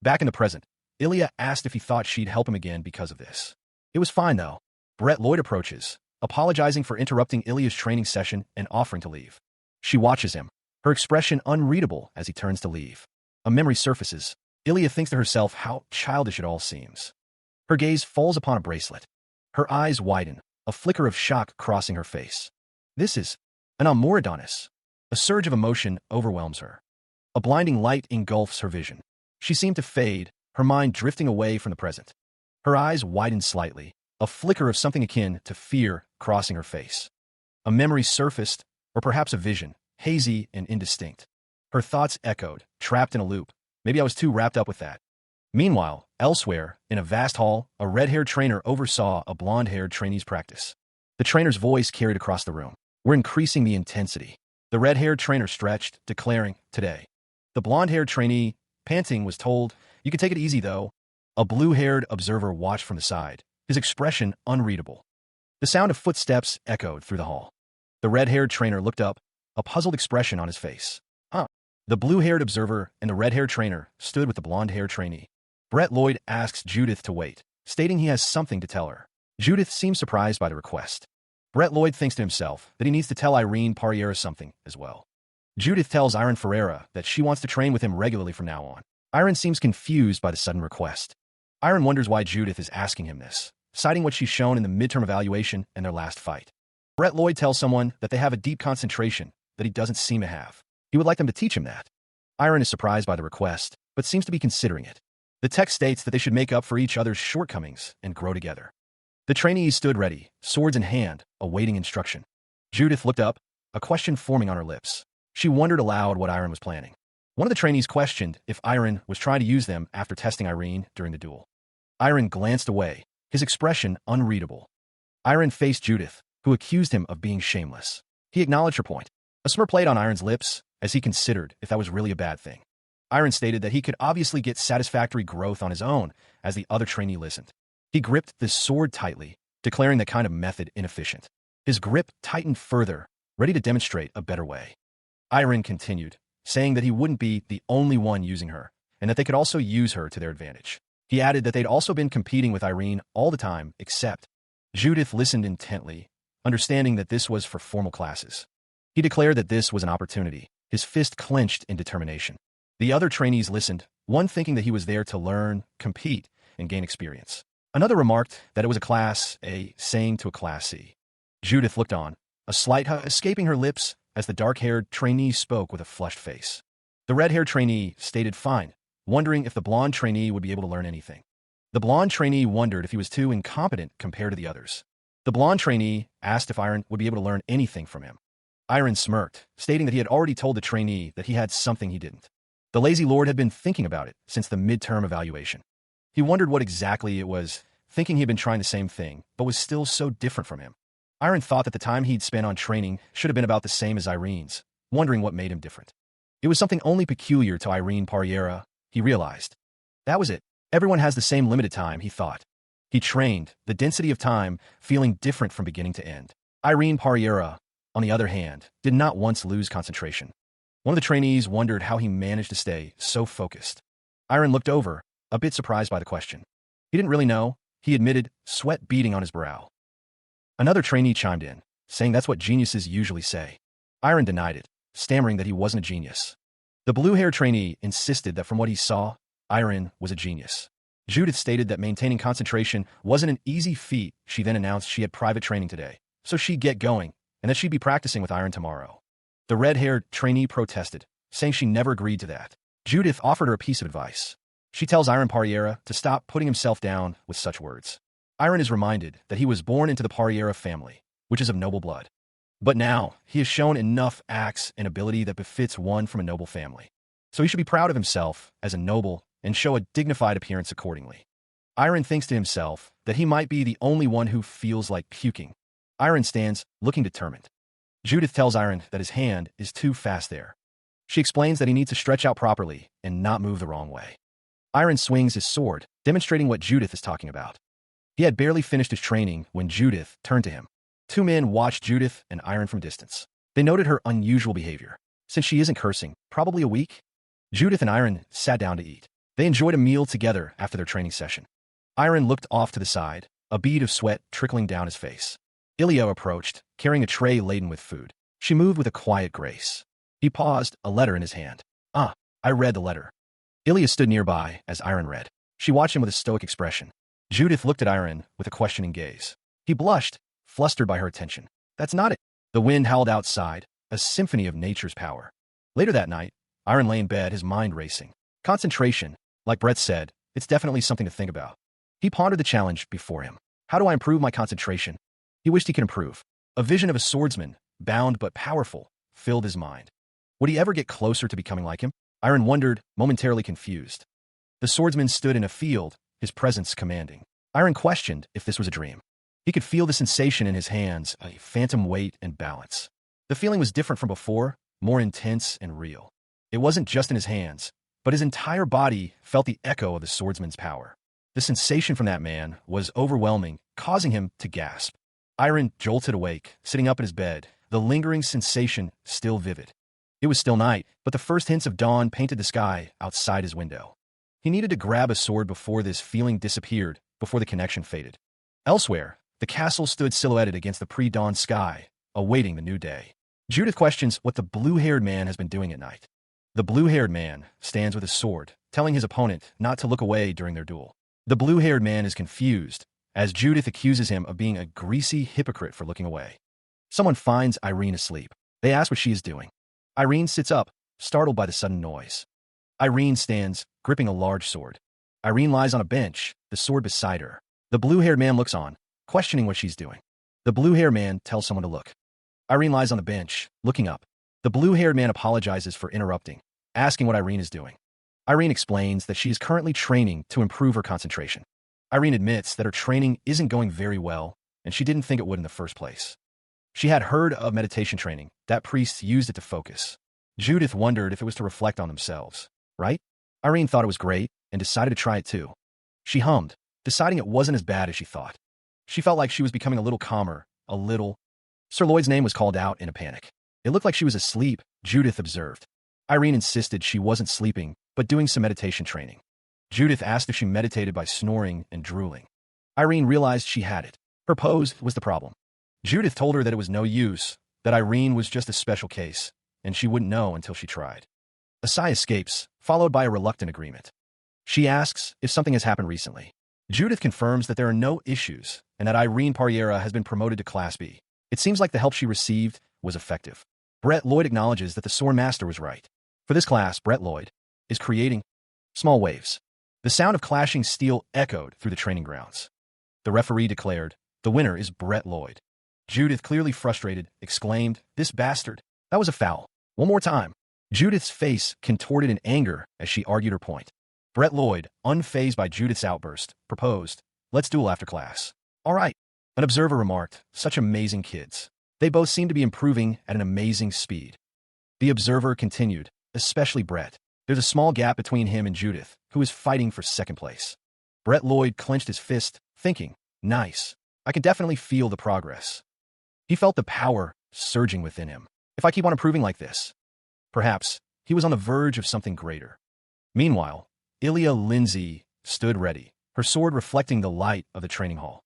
Back in the present, Ilya asked if he thought she'd help him again because of this. It was fine, though. Brett Lloyd approaches, apologizing for interrupting Ilya's training session and offering to leave. She watches him, her expression unreadable as he turns to leave. A memory surfaces. Ilya thinks to herself how childish it all seems. Her gaze falls upon a bracelet. Her eyes widen, a flicker of shock crossing her face. This is an Amor Adonis. A surge of emotion overwhelms her. A blinding light engulfs her vision. She seemed to fade, her mind drifting away from the present. Her eyes widened slightly, a flicker of something akin to fear crossing her face. A memory surfaced, or perhaps a vision, hazy and indistinct. Her thoughts echoed, trapped in a loop. Maybe I was too wrapped up with that. Meanwhile, elsewhere, in a vast hall, a red-haired trainer oversaw a blonde-haired trainee's practice. The trainer's voice carried across the room. We're increasing the intensity. The red-haired trainer stretched, declaring, today. The blonde-haired trainee, panting, was told, you can take it easy, though. A blue-haired observer watched from the side, his expression unreadable. The sound of footsteps echoed through the hall. The red-haired trainer looked up, a puzzled expression on his face. The blue-haired observer and the red-haired trainer stood with the blonde-haired trainee. Brett Lloyd asks Judith to wait, stating he has something to tell her. Judith seems surprised by the request. Brett Lloyd thinks to himself that he needs to tell Irene Parriera something as well. Judith tells Irene Ferreira that she wants to train with him regularly from now on. Irene seems confused by the sudden request. Irene wonders why Judith is asking him this, citing what she's shown in the midterm evaluation and their last fight. Brett Lloyd tells someone that they have a deep concentration that he doesn't seem to have. He would like them to teach him that. Irene is surprised by the request, but seems to be considering it. The text states that they should make up for each other's shortcomings and grow together. The trainees stood ready, swords in hand, awaiting instruction. Judith looked up, a question forming on her lips. She wondered aloud what Irene was planning. One of the trainees questioned if Irene was trying to use them after testing Irene during the duel. Irene glanced away, his expression unreadable. Irene faced Judith, who accused him of being shameless. He acknowledged her point. A smirk played on Irene's lips, as he considered if that was really a bad thing. Irene stated that he could obviously get satisfactory growth on his own, as the other trainee listened. He gripped the sword tightly, declaring that kind of method inefficient. His grip tightened further, ready to demonstrate a better way. Irene continued, saying that he wouldn't be the only one using her, and that they could also use her to their advantage. He added that they'd also been competing with Irene all the time, except Judith listened intently, understanding that this was for formal classes. He declared that this was an opportunity, his fist clenched in determination. The other trainees listened, one thinking that he was there to learn, compete, and gain experience. Another remarked that it was a Class A saying to a Class C. Judith looked on, a slight escaping her lips as the dark-haired trainee spoke with a flushed face. The red-haired trainee stated fine, wondering if the blonde trainee would be able to learn anything. The blonde trainee wondered if he was too incompetent compared to the others. The blonde trainee asked if Irene would be able to learn anything from him. Irene smirked, stating that he had already told the trainee that he had something he didn't. The lazy lord had been thinking about it since the midterm evaluation. He wondered what exactly it was, thinking he had been trying the same thing, but was still so different from him. Irene thought that the time he'd spent on training should have been about the same as Irene's, wondering what made him different. It was something only peculiar to Irene Parriera, he realized. That was it. Everyone has the same limited time, he thought. He trained, the density of time, feeling different from beginning to end. Irene Parriera, on the other hand, did not once lose concentration. One of the trainees wondered how he managed to stay so focused. Irene looked over, a bit surprised by the question. He didn't really know, he admitted, sweat beading on his brow. Another trainee chimed in, saying that's what geniuses usually say. Irene denied it, stammering that he wasn't a genius. The blue-haired trainee insisted that from what he saw, Irene was a genius. Judith stated that maintaining concentration wasn't an easy feat. She then announced she had private training today, so she'd get going, and that she'd be practicing with Irene tomorrow. The red-haired trainee protested, saying she never agreed to that. Judith offered her a piece of advice. She tells Irene Parriera to stop putting himself down with such words. Irene is reminded that he was born into the Parriera family, which is of noble blood. But now, he has shown enough acts and ability that befits one from a noble family. So he should be proud of himself as a noble and show a dignified appearance accordingly. Iron thinks to himself that he might be the only one who feels like puking. Iron stands, looking determined. Judith tells Iron that his hand is too fast there. She explains that he needs to stretch out properly and not move the wrong way. Iron swings his sword, demonstrating what Judith is talking about. He had barely finished his training when Judith turned to him. Two men watched Judith and Iron from distance. They noted her unusual behavior. Since she isn't cursing, probably a week? Judith and Iron sat down to eat. They enjoyed a meal together after their training session. Iron looked off to the side, a bead of sweat trickling down his face. Ilya approached, carrying a tray laden with food. She moved with a quiet grace. He paused, a letter in his hand. I read the letter. Ilya stood nearby as Iron read. She watched him with a stoic expression. Judith looked at Iron with a questioning gaze. He blushed, flustered by her attention. That's not it. The wind howled outside, a symphony of nature's power. Later that night, Iron lay in bed, his mind racing. Concentration, like Brett said, it's definitely something to think about. He pondered the challenge before him. How do I improve my concentration? He wished he could improve. A vision of a swordsman, bound but powerful, filled his mind. Would he ever get closer to becoming like him? Iron wondered, momentarily confused. The swordsman stood in a field, his presence commanding. Iron questioned if this was a dream. He could feel the sensation in his hands, a phantom weight and balance. The feeling was different from before, more intense and real. It wasn't just in his hands, but his entire body felt the echo of the swordsman's power. The sensation from that man was overwhelming, causing him to gasp. Iron jolted awake, sitting up in his bed, the lingering sensation still vivid. It was still night, but the first hints of dawn painted the sky outside his window. He needed to grab a sword before this feeling disappeared, before the connection faded. Elsewhere, the castle stood silhouetted against the pre-dawn sky, awaiting the new day. Judith questions what the blue-haired man has been doing at night. The blue-haired man stands with his sword, telling his opponent not to look away during their duel. The blue-haired man is confused, as Judith accuses him of being a greasy hypocrite for looking away. Someone finds Irene asleep. They ask what she is doing. Irene sits up, startled by the sudden noise. Irene stands, gripping a large sword. Irene lies on a bench, the sword beside her. The blue-haired man looks on, questioning what she's doing. The blue-haired man tells someone to look. Irene lies on the bench, looking up. The blue-haired man apologizes for interrupting, asking what Irene is doing. Irene explains that she is currently training to improve her concentration. Irene admits that her training isn't going very well, and she didn't think it would in the first place. She had heard of meditation training, that priests used it to focus. Judith wondered if it was to reflect on themselves, right? Irene thought it was great and decided to try it too. She hummed, deciding it wasn't as bad as she thought. She felt like she was becoming a little calmer, a little. Sir Lloyd's name was called out in a panic. It looked like she was asleep, Judith observed. Irene insisted she wasn't sleeping, but doing some meditation training. Judith asked if she meditated by snoring and drooling. Irene realized she had it. Her pose was the problem. Judith told her that it was no use, that Irene was just a special case, and she wouldn't know until she tried. A sigh escapes, followed by a reluctant agreement. She asks if something has happened recently. Judith confirms that there are no issues, and that Irene Pariera has been promoted to Class B. It seems like the help she received was effective. Brett Lloyd acknowledges that the Sword Master was right. For this class, Brett Lloyd is creating small waves. The sound of clashing steel echoed through the training grounds. The referee declared, "The winner is Brett Lloyd." Judith, clearly frustrated, exclaimed, "This bastard! That was a foul. One more time." Judith's face contorted in anger as she argued her point. Brett Lloyd, unfazed by Judith's outburst, proposed, "Let's duel after class." "All right," an observer remarked, "Such amazing kids. They both seem to be improving at an amazing speed." The observer continued, "Especially Brett. There's a small gap between him and Judith, who is fighting for second place." Brett Lloyd clenched his fist, thinking, "Nice. I can definitely feel the progress." He felt the power surging within him. If I keep on improving like this. Perhaps he was on the verge of something greater. Meanwhile, Ilya Lindsay stood ready, her sword reflecting the light of the training hall.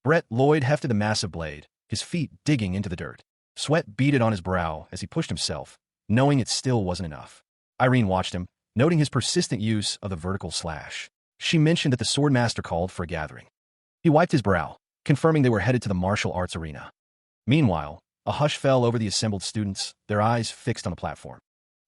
Brett Lloyd hefted the massive blade, his feet digging into the dirt. Sweat beaded on his brow as he pushed himself, knowing it still wasn't enough. Irene watched him, noting his persistent use of the vertical slash. She mentioned that the Sword Master called for a gathering. He wiped his brow, confirming they were headed to the martial arts arena. Meanwhile, a hush fell over the assembled students, their eyes fixed on the platform.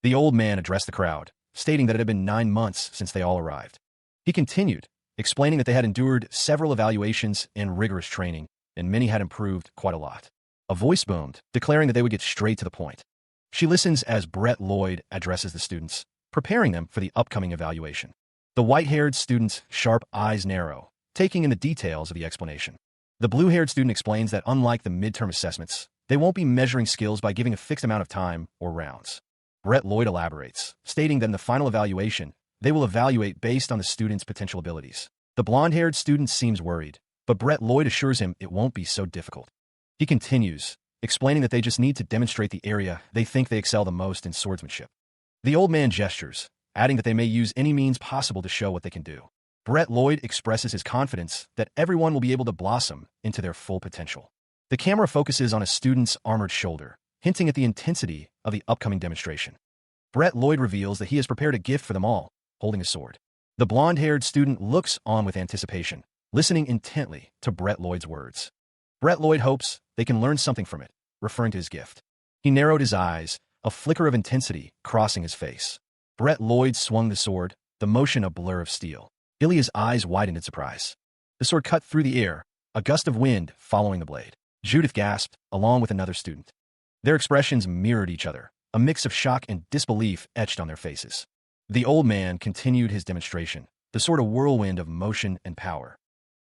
The old man addressed the crowd, stating that it had been 9 months since they all arrived. He continued, explaining that they had endured several evaluations and rigorous training, and many had improved quite a lot. A voice boomed, declaring that they would get straight to the point. She listens as Brett Lloyd addresses the students, preparing them for the upcoming evaluation. The white-haired student's sharp eyes narrow, taking in the details of the explanation. The blue-haired student explains that unlike the midterm assessments, they won't be measuring skills by giving a fixed amount of time or rounds. Brett Lloyd elaborates, stating that in the final evaluation, they will evaluate based on the student's potential abilities. The blonde-haired student seems worried, but Brett Lloyd assures him it won't be so difficult. He continues, explaining that they just need to demonstrate the area they think they excel the most in swordsmanship. The old man gestures, adding that they may use any means possible to show what they can do. Brett Lloyd expresses his confidence that everyone will be able to blossom into their full potential. The camera focuses on a student's armored shoulder, hinting at the intensity of the upcoming demonstration. Brett Lloyd reveals that he has prepared a gift for them all, holding a sword. The blonde-haired student looks on with anticipation, listening intently to Brett Lloyd's words. Brett Lloyd hopes they can learn something from it, referring to his gift. He narrowed his eyes, a flicker of intensity crossing his face. Brett Lloyd swung the sword, the motion a blur of steel. Ilya's eyes widened in surprise. The sword cut through the air, a gust of wind following the blade. Judith gasped, along with another student. Their expressions mirrored each other, a mix of shock and disbelief etched on their faces. The old man continued his demonstration, the sword a whirlwind of motion and power.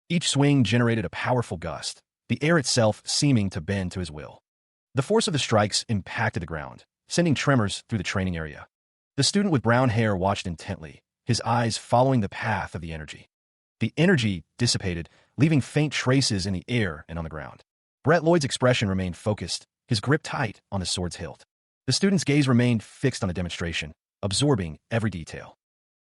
Each swing generated a powerful gust, the air itself seeming to bend to his will. The force of the strikes impacted the ground, sending tremors through the training area. The student with brown hair watched intently, his eyes following the path of the energy. The energy dissipated, leaving faint traces in the air and on the ground. Brett Lloyd's expression remained focused, his grip tight on the sword's hilt. The student's gaze remained fixed on the demonstration, absorbing every detail.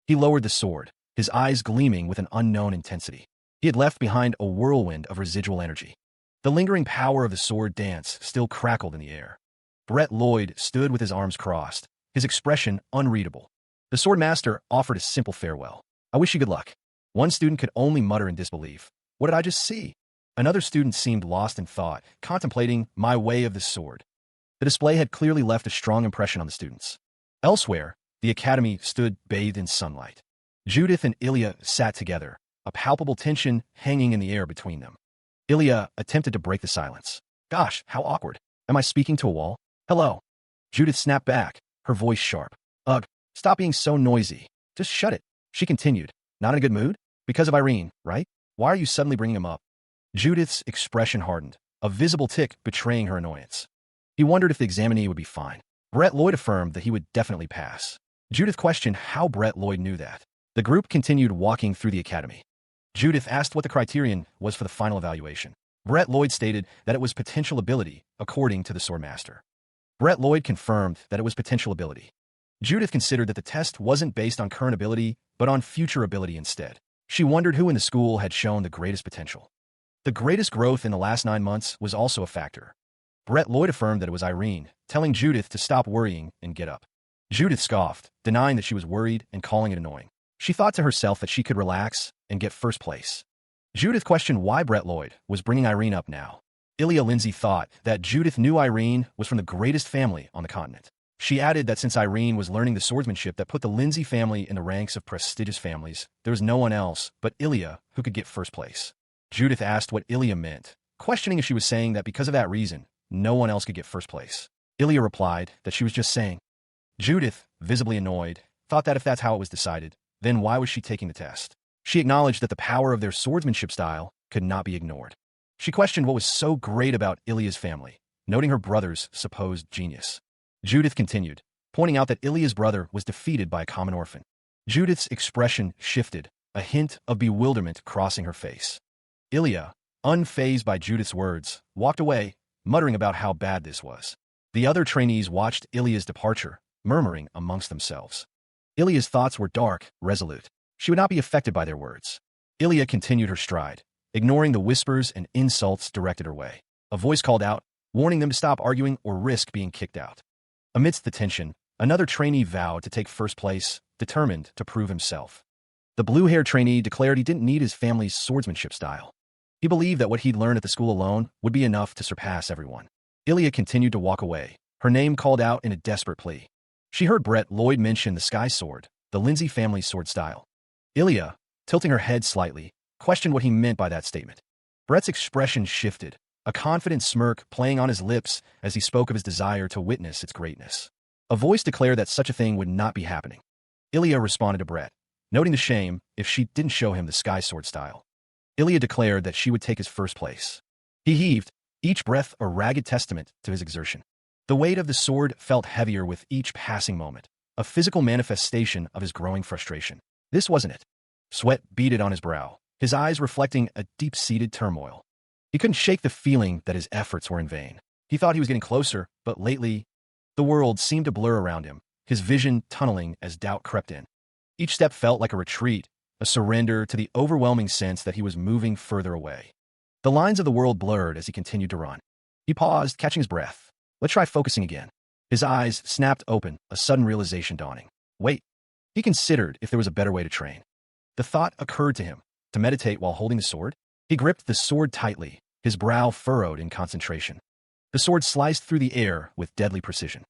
He lowered the sword, his eyes gleaming with an unknown intensity. He had left behind a whirlwind of residual energy. The lingering power of the sword dance still crackled in the air. Brett Lloyd stood with his arms crossed, his expression unreadable. The sword master offered a simple farewell. "I wish you good luck." One student could only mutter in disbelief. "What did I just see?" Another student seemed lost in thought, contemplating my way of the sword. The display had clearly left a strong impression on the students. Elsewhere, the academy stood bathed in sunlight. Judith and Ilya sat together, a palpable tension hanging in the air between them. Ilya attempted to break the silence. "Gosh, how awkward. Am I speaking to a wall? Hello." Judith snapped back, her voice sharp. "Ugh, stop being so noisy. Just shut it." She continued, "Not in a good mood? Because of Irene, right? Why are you suddenly bringing him up?" Judith's expression hardened, a visible tick betraying her annoyance. He wondered if the examinee would be fine. Brett Lloyd affirmed that he would definitely pass. Judith questioned how Brett Lloyd knew that. The group continued walking through the academy. Judith asked what the criterion was for the final evaluation. Brett Lloyd stated that it was potential ability, according to the swordmaster. Brett Lloyd confirmed that it was potential ability. Judith considered that the test wasn't based on current ability, but on future ability instead. She wondered who in the school had shown the greatest potential. The greatest growth in the last 9 months was also a factor. Brett Lloyd affirmed that it was Irene, telling Judith to stop worrying and get up. Judith scoffed, denying that she was worried and calling it annoying. She thought to herself that she could relax and get first place. Judith questioned why Brett Lloyd was bringing Irene up now. Ilya Lindsay thought that Judith knew Irene was from the greatest family on the continent. She added that since Irene was learning the swordsmanship that put the Lindsay family in the ranks of prestigious families, there was no one else but Ilya who could get first place. Judith asked what Ilya meant, questioning if she was saying that because of that reason, no one else could get first place. Ilya replied that she was just saying. Judith, visibly annoyed, thought that if that's how it was decided, then why was she taking the test? She acknowledged that the power of their swordsmanship style could not be ignored. She questioned what was so great about Ilya's family, noting her brother's supposed genius. Judith continued, pointing out that Ilya's brother was defeated by a common orphan. Judith's expression shifted, a hint of bewilderment crossing her face. Ilya, unfazed by Judith's words, walked away, muttering about how bad this was. The other trainees watched Ilya's departure, murmuring amongst themselves. Ilya's thoughts were dark, resolute. She would not be affected by their words. Ilya continued her stride, ignoring the whispers and insults directed her way. A voice called out, warning them to stop arguing or risk being kicked out. Amidst the tension, another trainee vowed to take first place, determined to prove himself. The blue-haired trainee declared he didn't need his family's swordsmanship style. He believed that what he'd learned at the school alone would be enough to surpass everyone. Ilya continued to walk away, her name called out in a desperate plea. She heard Brett Lloyd mention the sky sword, the Lindsay family's sword style. Ilya, tilting her head slightly, questioned what he meant by that statement. Brett's expression shifted, a confident smirk playing on his lips as he spoke of his desire to witness its greatness. A voice declared that such a thing would not be happening. Ilya responded to Brett, noting the shame if she didn't show him the sky sword style. Ilya declared that she would take his first place. He heaved, each breath a ragged testament to his exertion. The weight of the sword felt heavier with each passing moment, a physical manifestation of his growing frustration. This wasn't it. Sweat beaded on his brow, his eyes reflecting a deep-seated turmoil. He couldn't shake the feeling that his efforts were in vain. He thought he was getting closer, but lately, the world seemed to blur around him, his vision tunneling as doubt crept in. Each step felt like a retreat, a surrender to the overwhelming sense that he was moving further away. The lines of the world blurred as he continued to run. He paused, catching his breath. Let's try focusing again. His eyes snapped open, a sudden realization dawning. Wait. He considered if there was a better way to train. The thought occurred to him, to meditate while holding the sword. He gripped the sword tightly, his brow furrowed in concentration. The sword sliced through the air with deadly precision.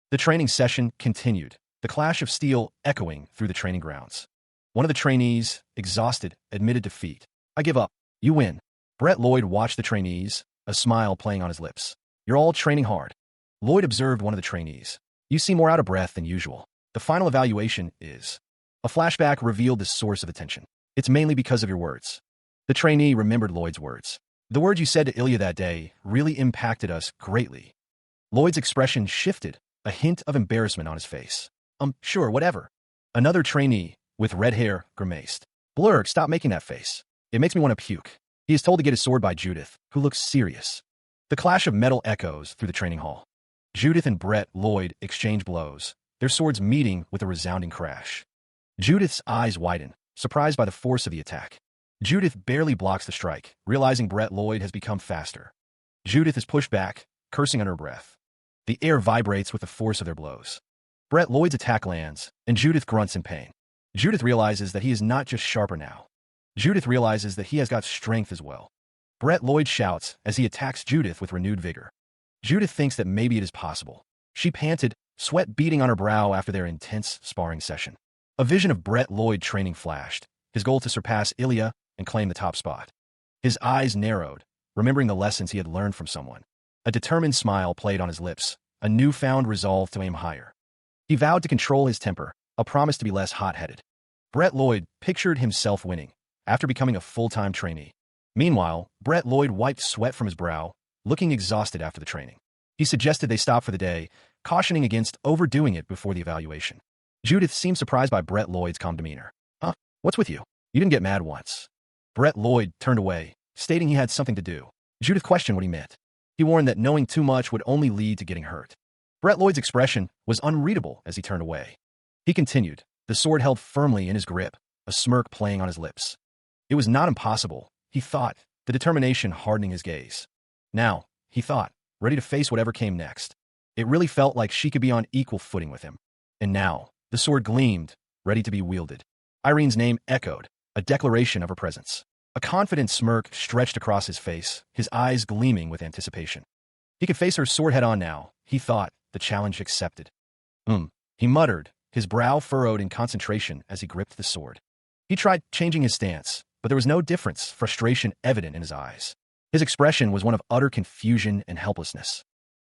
The training session continued, the clash of steel echoing through the training grounds. One of the trainees, exhausted, admitted defeat. I give up. You win. Brett Lloyd watched the trainees, a smile playing on his lips. You're all training hard. Lloyd observed one of the trainees. You seem more out of breath than usual. The final evaluation is. A flashback revealed the source of the tension. It's mainly because of your words. The trainee remembered Lloyd's words. The words you said to Ilya that day really impacted us greatly. Lloyd's expression shifted, a hint of embarrassment on his face. Sure, whatever. Another trainee, with red hair, grimaced. Blurg, stop making that face. It makes me want to puke. He is told to get his sword by Judith, who looks serious. The clash of metal echoes through the training hall. Judith and Brett Lloyd exchange blows, their swords meeting with a resounding crash. Judith's eyes widen, surprised by the force of the attack. Judith barely blocks the strike, realizing Brett Lloyd has become faster. Judith is pushed back, cursing under her breath. The air vibrates with the force of their blows. Brett Lloyd's attack lands, and Judith grunts in pain. Judith realizes that he is not just sharper now. Judith realizes that he has got strength as well. Brett Lloyd shouts as he attacks Judith with renewed vigor. Judith thinks that maybe it is possible. She panted, sweat beading on her brow after their intense sparring session. A vision of Brett Lloyd training flashed, his goal to surpass Ilya and claim the top spot. His eyes narrowed, remembering the lessons he had learned from someone. A determined smile played on his lips, a newfound resolve to aim higher. He vowed to control his temper, a promise to be less hot-headed. Brett Lloyd pictured himself winning, after becoming a full-time trainee. Meanwhile, Brett Lloyd wiped sweat from his brow, looking exhausted after the training. He suggested they stop for the day, cautioning against overdoing it before the evaluation. Judith seemed surprised by Brett Lloyd's calm demeanor. Huh? What's with you? You didn't get mad once. Brett Lloyd turned away, stating he had something to do. Judith questioned what he meant. He warned that knowing too much would only lead to getting hurt. Brett Lloyd's expression was unreadable as he turned away. He continued, the sword held firmly in his grip, a smirk playing on his lips. It was not impossible, he thought, the determination hardening his gaze. Now, he thought, ready to face whatever came next. It really felt like she could be on equal footing with him. And now, the sword gleamed, ready to be wielded. Irene's name echoed, a declaration of her presence. A confident smirk stretched across his face, his eyes gleaming with anticipation. He could face her sword head-on now, he thought, the challenge accepted. He muttered, his brow furrowed in concentration as he gripped the sword. He tried changing his stance, but there was no difference, frustration evident in his eyes. His expression was one of utter confusion and helplessness.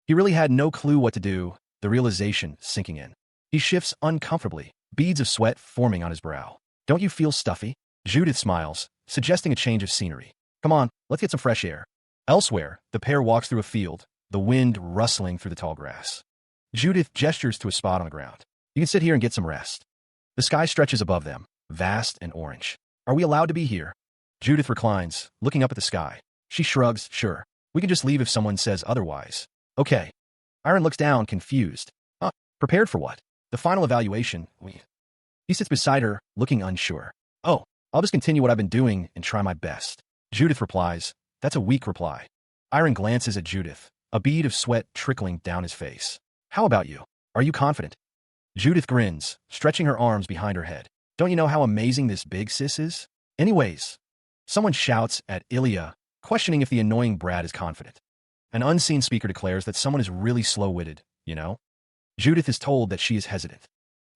He really had no clue what to do, the realization sinking in. He shifts uncomfortably, beads of sweat forming on his brow. Don't you feel stuffy? Judith smiles, suggesting a change of scenery. Come on, let's get some fresh air. Elsewhere, the pair walks through a field, the wind rustling through the tall grass. Judith gestures to a spot on the ground. You can sit here and get some rest. The sky stretches above them, vast and orange. Are we allowed to be here? Judith reclines, looking up at the sky. She shrugs, sure. We can just leave if someone says otherwise. Okay. Irene looks down, confused. Prepared for what? The final evaluation. He sits beside her, looking unsure. Oh, I'll just continue what I've been doing and try my best. Judith replies. That's a weak reply. Irene glances at Judith, a bead of sweat trickling down his face. How about you? Are you confident? Judith grins, stretching her arms behind her head. Don't you know how amazing this big sis is? Anyways, someone shouts at Ilya, questioning if the annoying Brad is confident. An unseen speaker declares that someone is really slow-witted, you know? Judith is told that she is hesitant.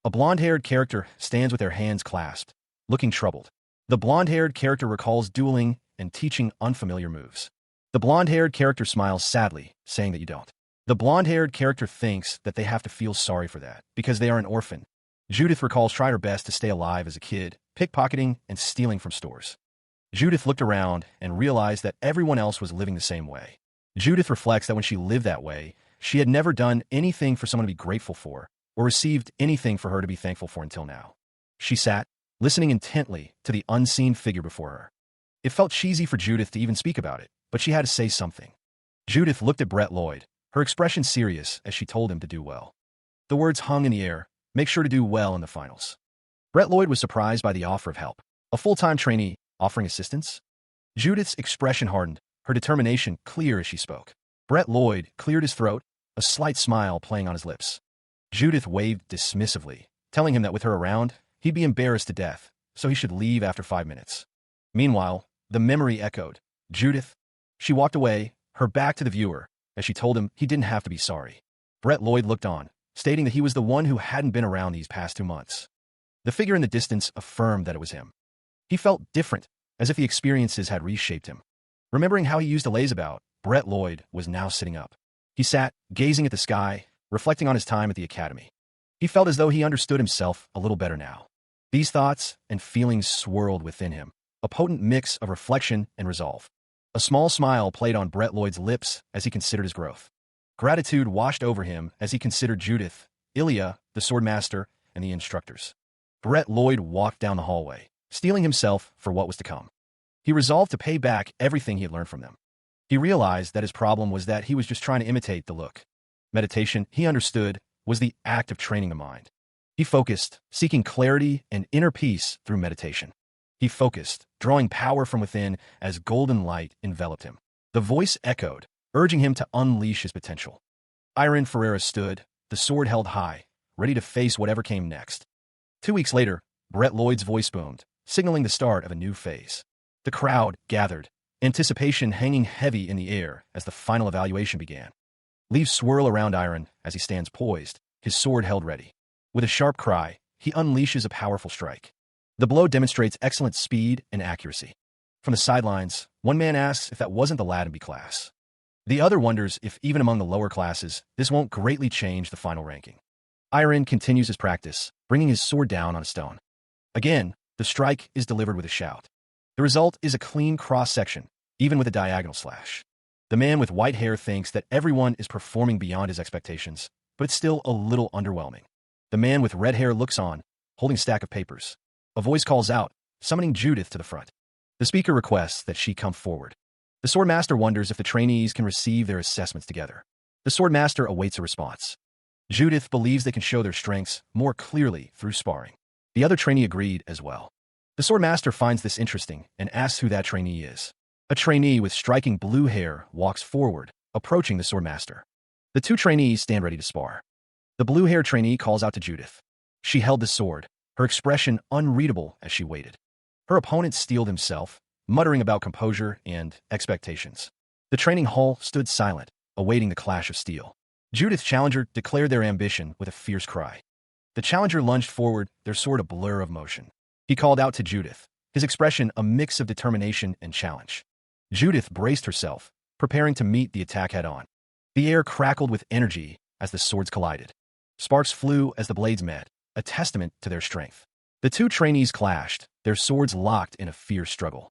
A blonde-haired character stands with their hands clasped, looking troubled. The blonde-haired character recalls dueling and teaching unfamiliar moves. The blonde-haired character smiles sadly, saying that you don't. The blonde-haired character thinks that they have to feel sorry for that, because they are an orphan. Judith recalls trying her best to stay alive as a kid, pickpocketing and stealing from stores. Judith looked around and realized that everyone else was living the same way. Judith reflects that when she lived that way, she had never done anything for someone to be grateful for, or received anything for her to be thankful for until now. She sat, listening intently to the unseen figure before her. It felt cheesy for Judith to even speak about it, but she had to say something. Judith looked at Brett Lloyd, her expression serious as she told him to do well. The words hung in the air, make sure to do well in the finals. Brett Lloyd was surprised by the offer of help. A full-time trainee offering assistance? Judith's expression hardened, her determination clear as she spoke. Brett Lloyd cleared his throat, a slight smile playing on his lips. Judith waved dismissively, telling him that with her around, he'd be embarrassed to death, so he should leave after 5 minutes. Meanwhile, the memory echoed. Judith. She walked away, her back to the viewer, as she told him he didn't have to be sorry. Brett Lloyd looked on, stating that he was the one who hadn't been around these past 2 months. The figure in the distance affirmed that it was him. He felt different, as if the experiences had reshaped him. Remembering how he used to laze about, Brett Lloyd was now sitting up. He sat, gazing at the sky, reflecting on his time at the academy. He felt as though he understood himself a little better now. These thoughts and feelings swirled within him, a potent mix of reflection and resolve. A small smile played on Brett Lloyd's lips as he considered his growth. Gratitude washed over him as he considered Judith, Ilya, the swordmaster, and the instructors. Brett Lloyd walked down the hallway, steeling himself for what was to come. He resolved to pay back everything he had learned from them. He realized that his problem was that he was just trying to imitate the look. Meditation, he understood, was the act of training the mind. He focused, seeking clarity and inner peace through meditation. He focused, drawing power from within as golden light enveloped him. The voice echoed, urging him to unleash his potential. Iron Ferreira stood, the sword held high, ready to face whatever came next. 2 weeks later, Brett Lloyd's voice boomed, signaling the start of a new phase. The crowd gathered, anticipation hanging heavy in the air as the final evaluation began. Leaves swirl around Iron as he stands poised, his sword held ready. With a sharp cry, he unleashes a powerful strike. The blow demonstrates excellent speed and accuracy. From the sidelines, one man asks if that wasn't the Latin B class. The other wonders if even among the lower classes, this won't greatly change the final ranking. Iron continues his practice, bringing his sword down on a stone. Again, the strike is delivered with a shout. The result is a clean cross-section, even with a diagonal slash. The man with white hair thinks that everyone is performing beyond his expectations, but it's still a little underwhelming. The man with red hair looks on, holding a stack of papers. A voice calls out, summoning Judith to the front. The speaker requests that she come forward. The swordmaster wonders if the trainees can receive their assessments together. The swordmaster awaits a response. Judith believes they can show their strengths more clearly through sparring. The other trainee agreed as well. The swordmaster finds this interesting and asks who that trainee is. A trainee with striking blue hair walks forward, approaching the swordmaster. The 2 trainees stand ready to spar. The blue-haired trainee calls out to Judith. She held the sword, her expression unreadable as she waited. Her opponent steeled himself, muttering about composure and expectations. The training hall stood silent, awaiting the clash of steel. Judith's challenger declared their ambition with a fierce cry. The challenger lunged forward, their sword a blur of motion. He called out to Judith, his expression a mix of determination and challenge. Judith braced herself, preparing to meet the attack head-on. The air crackled with energy as the swords collided. Sparks flew as the blades met, a testament to their strength. The 2 trainees clashed, their swords locked in a fierce struggle.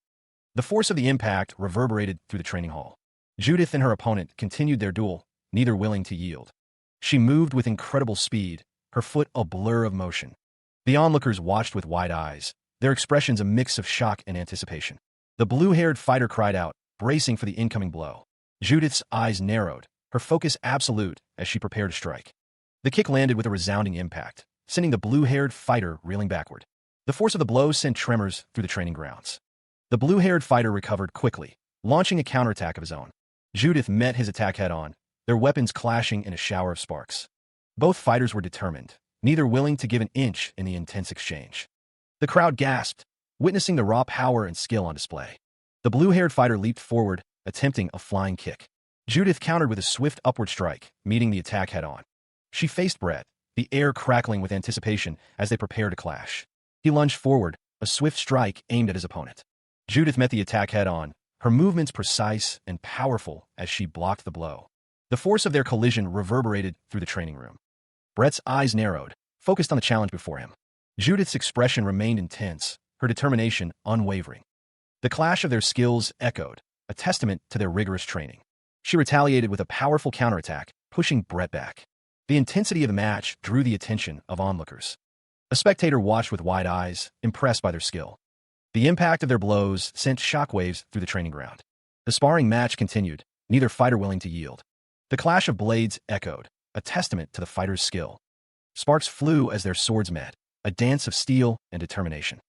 The force of the impact reverberated through the training hall. Judith and her opponent continued their duel, neither willing to yield. She moved with incredible speed, her foot a blur of motion. The onlookers watched with wide eyes, their expressions a mix of shock and anticipation. The blue-haired fighter cried out, bracing for the incoming blow. Judith's eyes narrowed, her focus absolute as she prepared to strike. The kick landed with a resounding impact, sending the blue-haired fighter reeling backward. The force of the blow sent tremors through the training grounds. The blue-haired fighter recovered quickly, launching a counterattack of his own. Judith met his attack head-on, their weapons clashing in a shower of sparks. Both fighters were determined, neither willing to give an inch in the intense exchange. The crowd gasped, witnessing the raw power and skill on display. The blue-haired fighter leaped forward, attempting a flying kick. Judith countered with a swift upward strike, meeting the attack head-on. She faced Brett, the air crackling with anticipation as they prepared to clash. He lunged forward, a swift strike aimed at his opponent. Judith met the attack head-on, her movements precise and powerful as she blocked the blow. The force of their collision reverberated through the training room. Brett's eyes narrowed, focused on the challenge before him. Judith's expression remained intense, her determination unwavering. The clash of their skills echoed, a testament to their rigorous training. She retaliated with a powerful counterattack, pushing Brett back. The intensity of the match drew the attention of onlookers. A spectator watched with wide eyes, impressed by their skill. The impact of their blows sent shockwaves through the training ground. The sparring match continued, neither fighter willing to yield. The clash of blades echoed, a testament to the fighter's skill. Sparks flew as their swords met, a dance of steel and determination.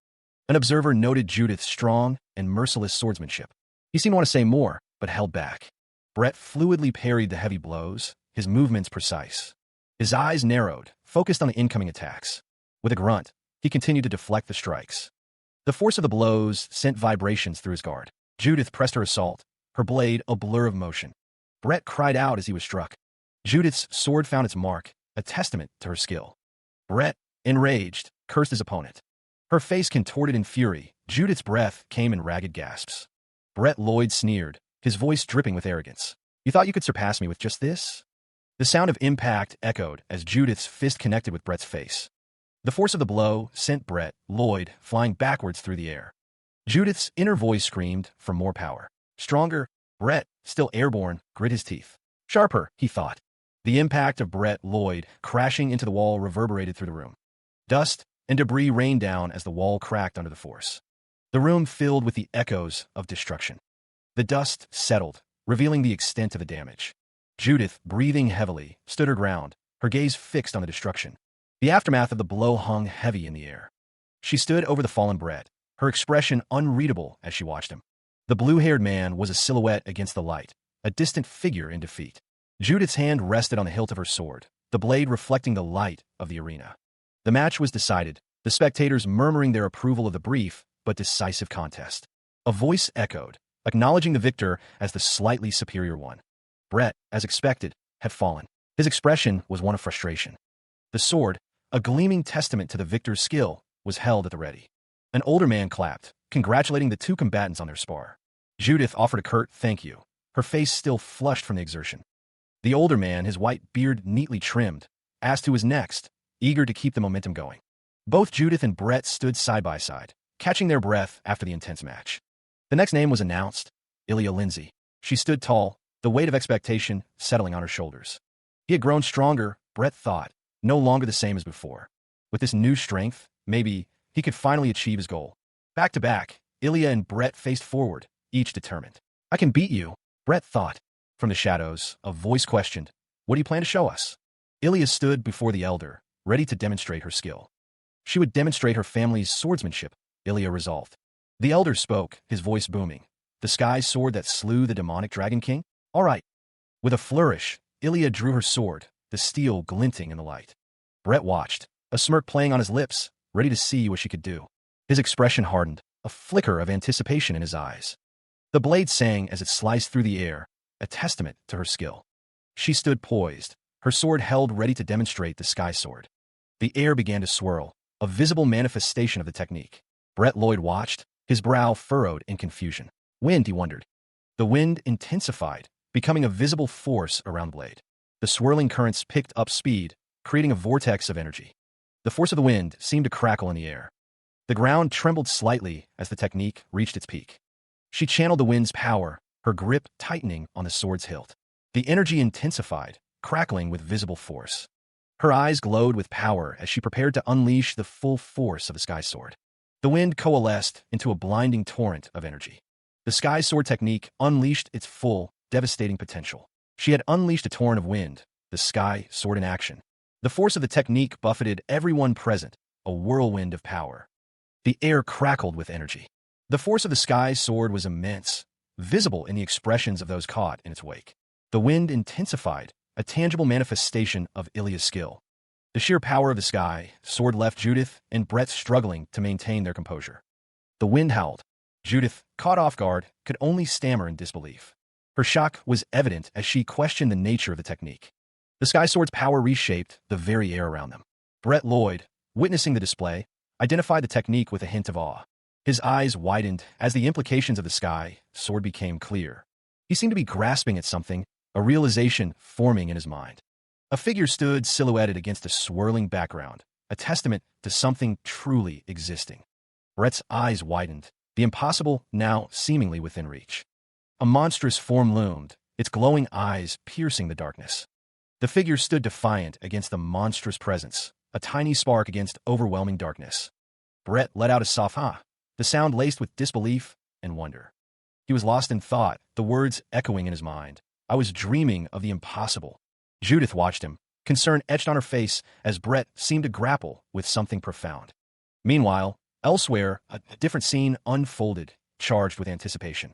An observer noted Judith's strong and merciless swordsmanship. He seemed to want to say more, but held back. Brett fluidly parried the heavy blows, his movements precise. His eyes narrowed, focused on the incoming attacks. With a grunt, he continued to deflect the strikes. The force of the blows sent vibrations through his guard. Judith pressed her assault, her blade a blur of motion. Brett cried out as he was struck. Judith's sword found its mark, a testament to her skill. Brett, enraged, cursed his opponent. Her face contorted in fury. Judith's breath came in ragged gasps. Brett Lloyd sneered, his voice dripping with arrogance. "You thought you could surpass me with just this?" The sound of impact echoed as Judith's fist connected with Brett's face. The force of the blow sent Brett Lloyd flying backwards through the air. Judith's inner voice screamed for more power. Stronger. Brett, still airborne, grit his teeth. Sharper, he thought. The impact of Brett Lloyd crashing into the wall reverberated through the room. Dust and debris rained down as the wall cracked under the force. The room filled with the echoes of destruction. The dust settled, revealing the extent of the damage. Judith, breathing heavily, stood her ground, her gaze fixed on the destruction. The aftermath of the blow hung heavy in the air. She stood over the fallen Brett, her expression unreadable as she watched him. The blue-haired man was a silhouette against the light, a distant figure in defeat. Judith's hand rested on the hilt of her sword, the blade reflecting the light of the arena. The match was decided, the spectators murmuring their approval of the brief but decisive contest. A voice echoed, acknowledging the victor as the slightly superior one. Brett, as expected, had fallen. His expression was one of frustration. The sword, a gleaming testament to the victor's skill, was held at the ready. An older man clapped, congratulating the two combatants on their spar. Judith offered a curt thank you, her face still flushed from the exertion. The older man, his white beard neatly trimmed, asked who was next, eager to keep the momentum going. Both Judith and Brett stood side by side, catching their breath after the intense match. The next name was announced, Ilya Lindsay. She stood tall, the weight of expectation settling on her shoulders. He had grown stronger, Brett thought, no longer the same as before. With this new strength, maybe he could finally achieve his goal. Back to back, Ilya and Brett faced forward, each determined. "I can beat you," Brett thought. From the shadows, a voice questioned, "What do you plan to show us?" Ilya stood before the elder, ready to demonstrate her skill. She would demonstrate her family's swordsmanship, Ilya resolved. The elder spoke, his voice booming. "The sky sword that slew the demonic Dragon King? All right." With a flourish, Ilya drew her sword, the steel glinting in the light. Brett watched, a smirk playing on his lips, ready to see what she could do. His expression hardened, a flicker of anticipation in his eyes. The blade sang as it sliced through the air, a testament to her skill. She stood poised, her sword held ready to demonstrate the sky sword. The air began to swirl, a visible manifestation of the technique. Brett Lloyd watched, his brow furrowed in confusion. Wind, he wondered. The wind intensified, becoming a visible force around the blade. The swirling currents picked up speed, creating a vortex of energy. The force of the wind seemed to crackle in the air. The ground trembled slightly as the technique reached its peak. She channeled the wind's power, her grip tightening on the sword's hilt. The energy intensified, crackling with visible force. Her eyes glowed with power as she prepared to unleash the full force of the sky sword. The wind coalesced into a blinding torrent of energy. The sky sword technique unleashed its full, devastating potential. She had unleashed a torrent of wind, the sky sword in action. The force of the technique buffeted everyone present, a whirlwind of power. The air crackled with energy. The force of the sky sword was immense, visible in the expressions of those caught in its wake. The wind intensified, a tangible manifestation of Ilya's skill. The sheer power of the sky sword left Judith and Brett struggling to maintain their composure. The wind howled. Judith, caught off guard, could only stammer in disbelief. Her shock was evident as she questioned the nature of the technique. The sky sword's power reshaped the very air around them. Brett Lloyd, witnessing the display, identified the technique with a hint of awe. His eyes widened as the implications of the sky sword became clear. He seemed to be grasping at something, a realization forming in his mind. A figure stood silhouetted against a swirling background, a testament to something truly existing. Brett's eyes widened, the impossible now seemingly within reach. A monstrous form loomed, its glowing eyes piercing the darkness. The figure stood defiant against the monstrous presence, a tiny spark against overwhelming darkness. Brett let out a soft "ah," the sound laced with disbelief and wonder. He was lost in thought, the words echoing in his mind. I was dreaming of the impossible. Judith watched him, concern etched on her face as Brett seemed to grapple with something profound. Meanwhile, elsewhere, a different scene unfolded, charged with anticipation.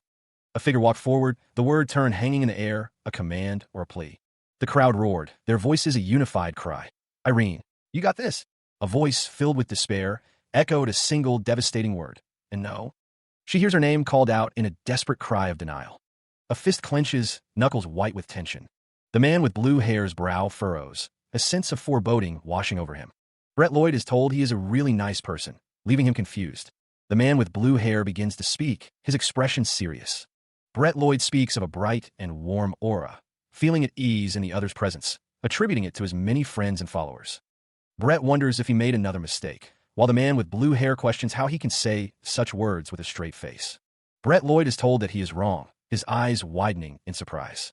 A figure walked forward, the word turned hanging in the air, a command or a plea. The crowd roared, their voices a unified cry. Irene, you got this. A voice filled with despair echoed a single devastating word. And no. She hears her name called out in a desperate cry of denial. A fist clenches, knuckles white with tension. The man with blue hair's brow furrows, a sense of foreboding washing over him. Brett Lloyd is told he is a really nice person, leaving him confused. The man with blue hair begins to speak, his expression serious. Brett Lloyd speaks of a bright and warm aura, feeling at ease in the other's presence, attributing it to his many friends and followers. Brett wonders if he made another mistake, while the man with blue hair questions how he can say such words with a straight face. Brett Lloyd is told that he is wrong, his eyes widening in surprise.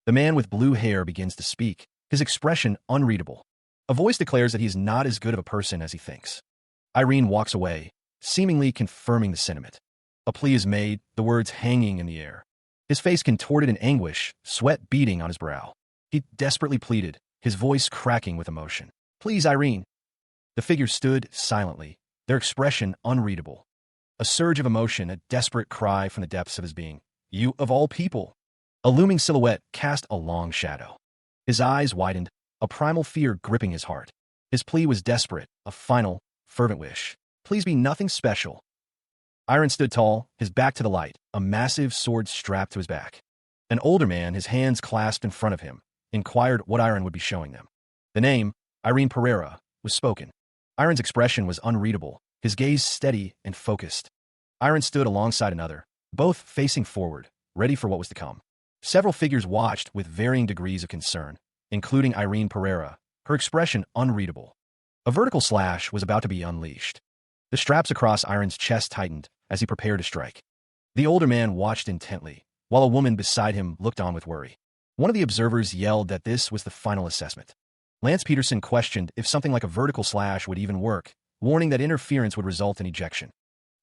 The man with blue hair begins to speak, his expression unreadable. A voice declares that he is not as good of a person as he thinks. Irene walks away, seemingly confirming the sentiment. A plea is made, the words hanging in the air. His face contorted in anguish, sweat beading on his brow. He desperately pleaded, his voice cracking with emotion. Please, Irene. The figure stood silently, their expression unreadable. A surge of emotion, a desperate cry from the depths of his being. You of all people. A looming silhouette cast a long shadow. His eyes widened, a primal fear gripping his heart. His plea was desperate, a final, fervent wish. Please be nothing special. Iron stood tall, his back to the light, a massive sword strapped to his back. An older man, his hands clasped in front of him, inquired what Iron would be showing them. The name, Irene Pereira, was spoken. Iron's expression was unreadable, his gaze steady and focused. Iron stood alongside another, both facing forward, ready for what was to come. Several figures watched with varying degrees of concern, including Irene Pereira, her expression unreadable. A vertical slash was about to be unleashed. The straps across Iron's chest tightened as he prepared to strike. The older man watched intently, while a woman beside him looked on with worry. One of the observers yelled that this was the final assessment. Lance Peterson questioned if something like a vertical slash would even work, warning that interference would result in ejection.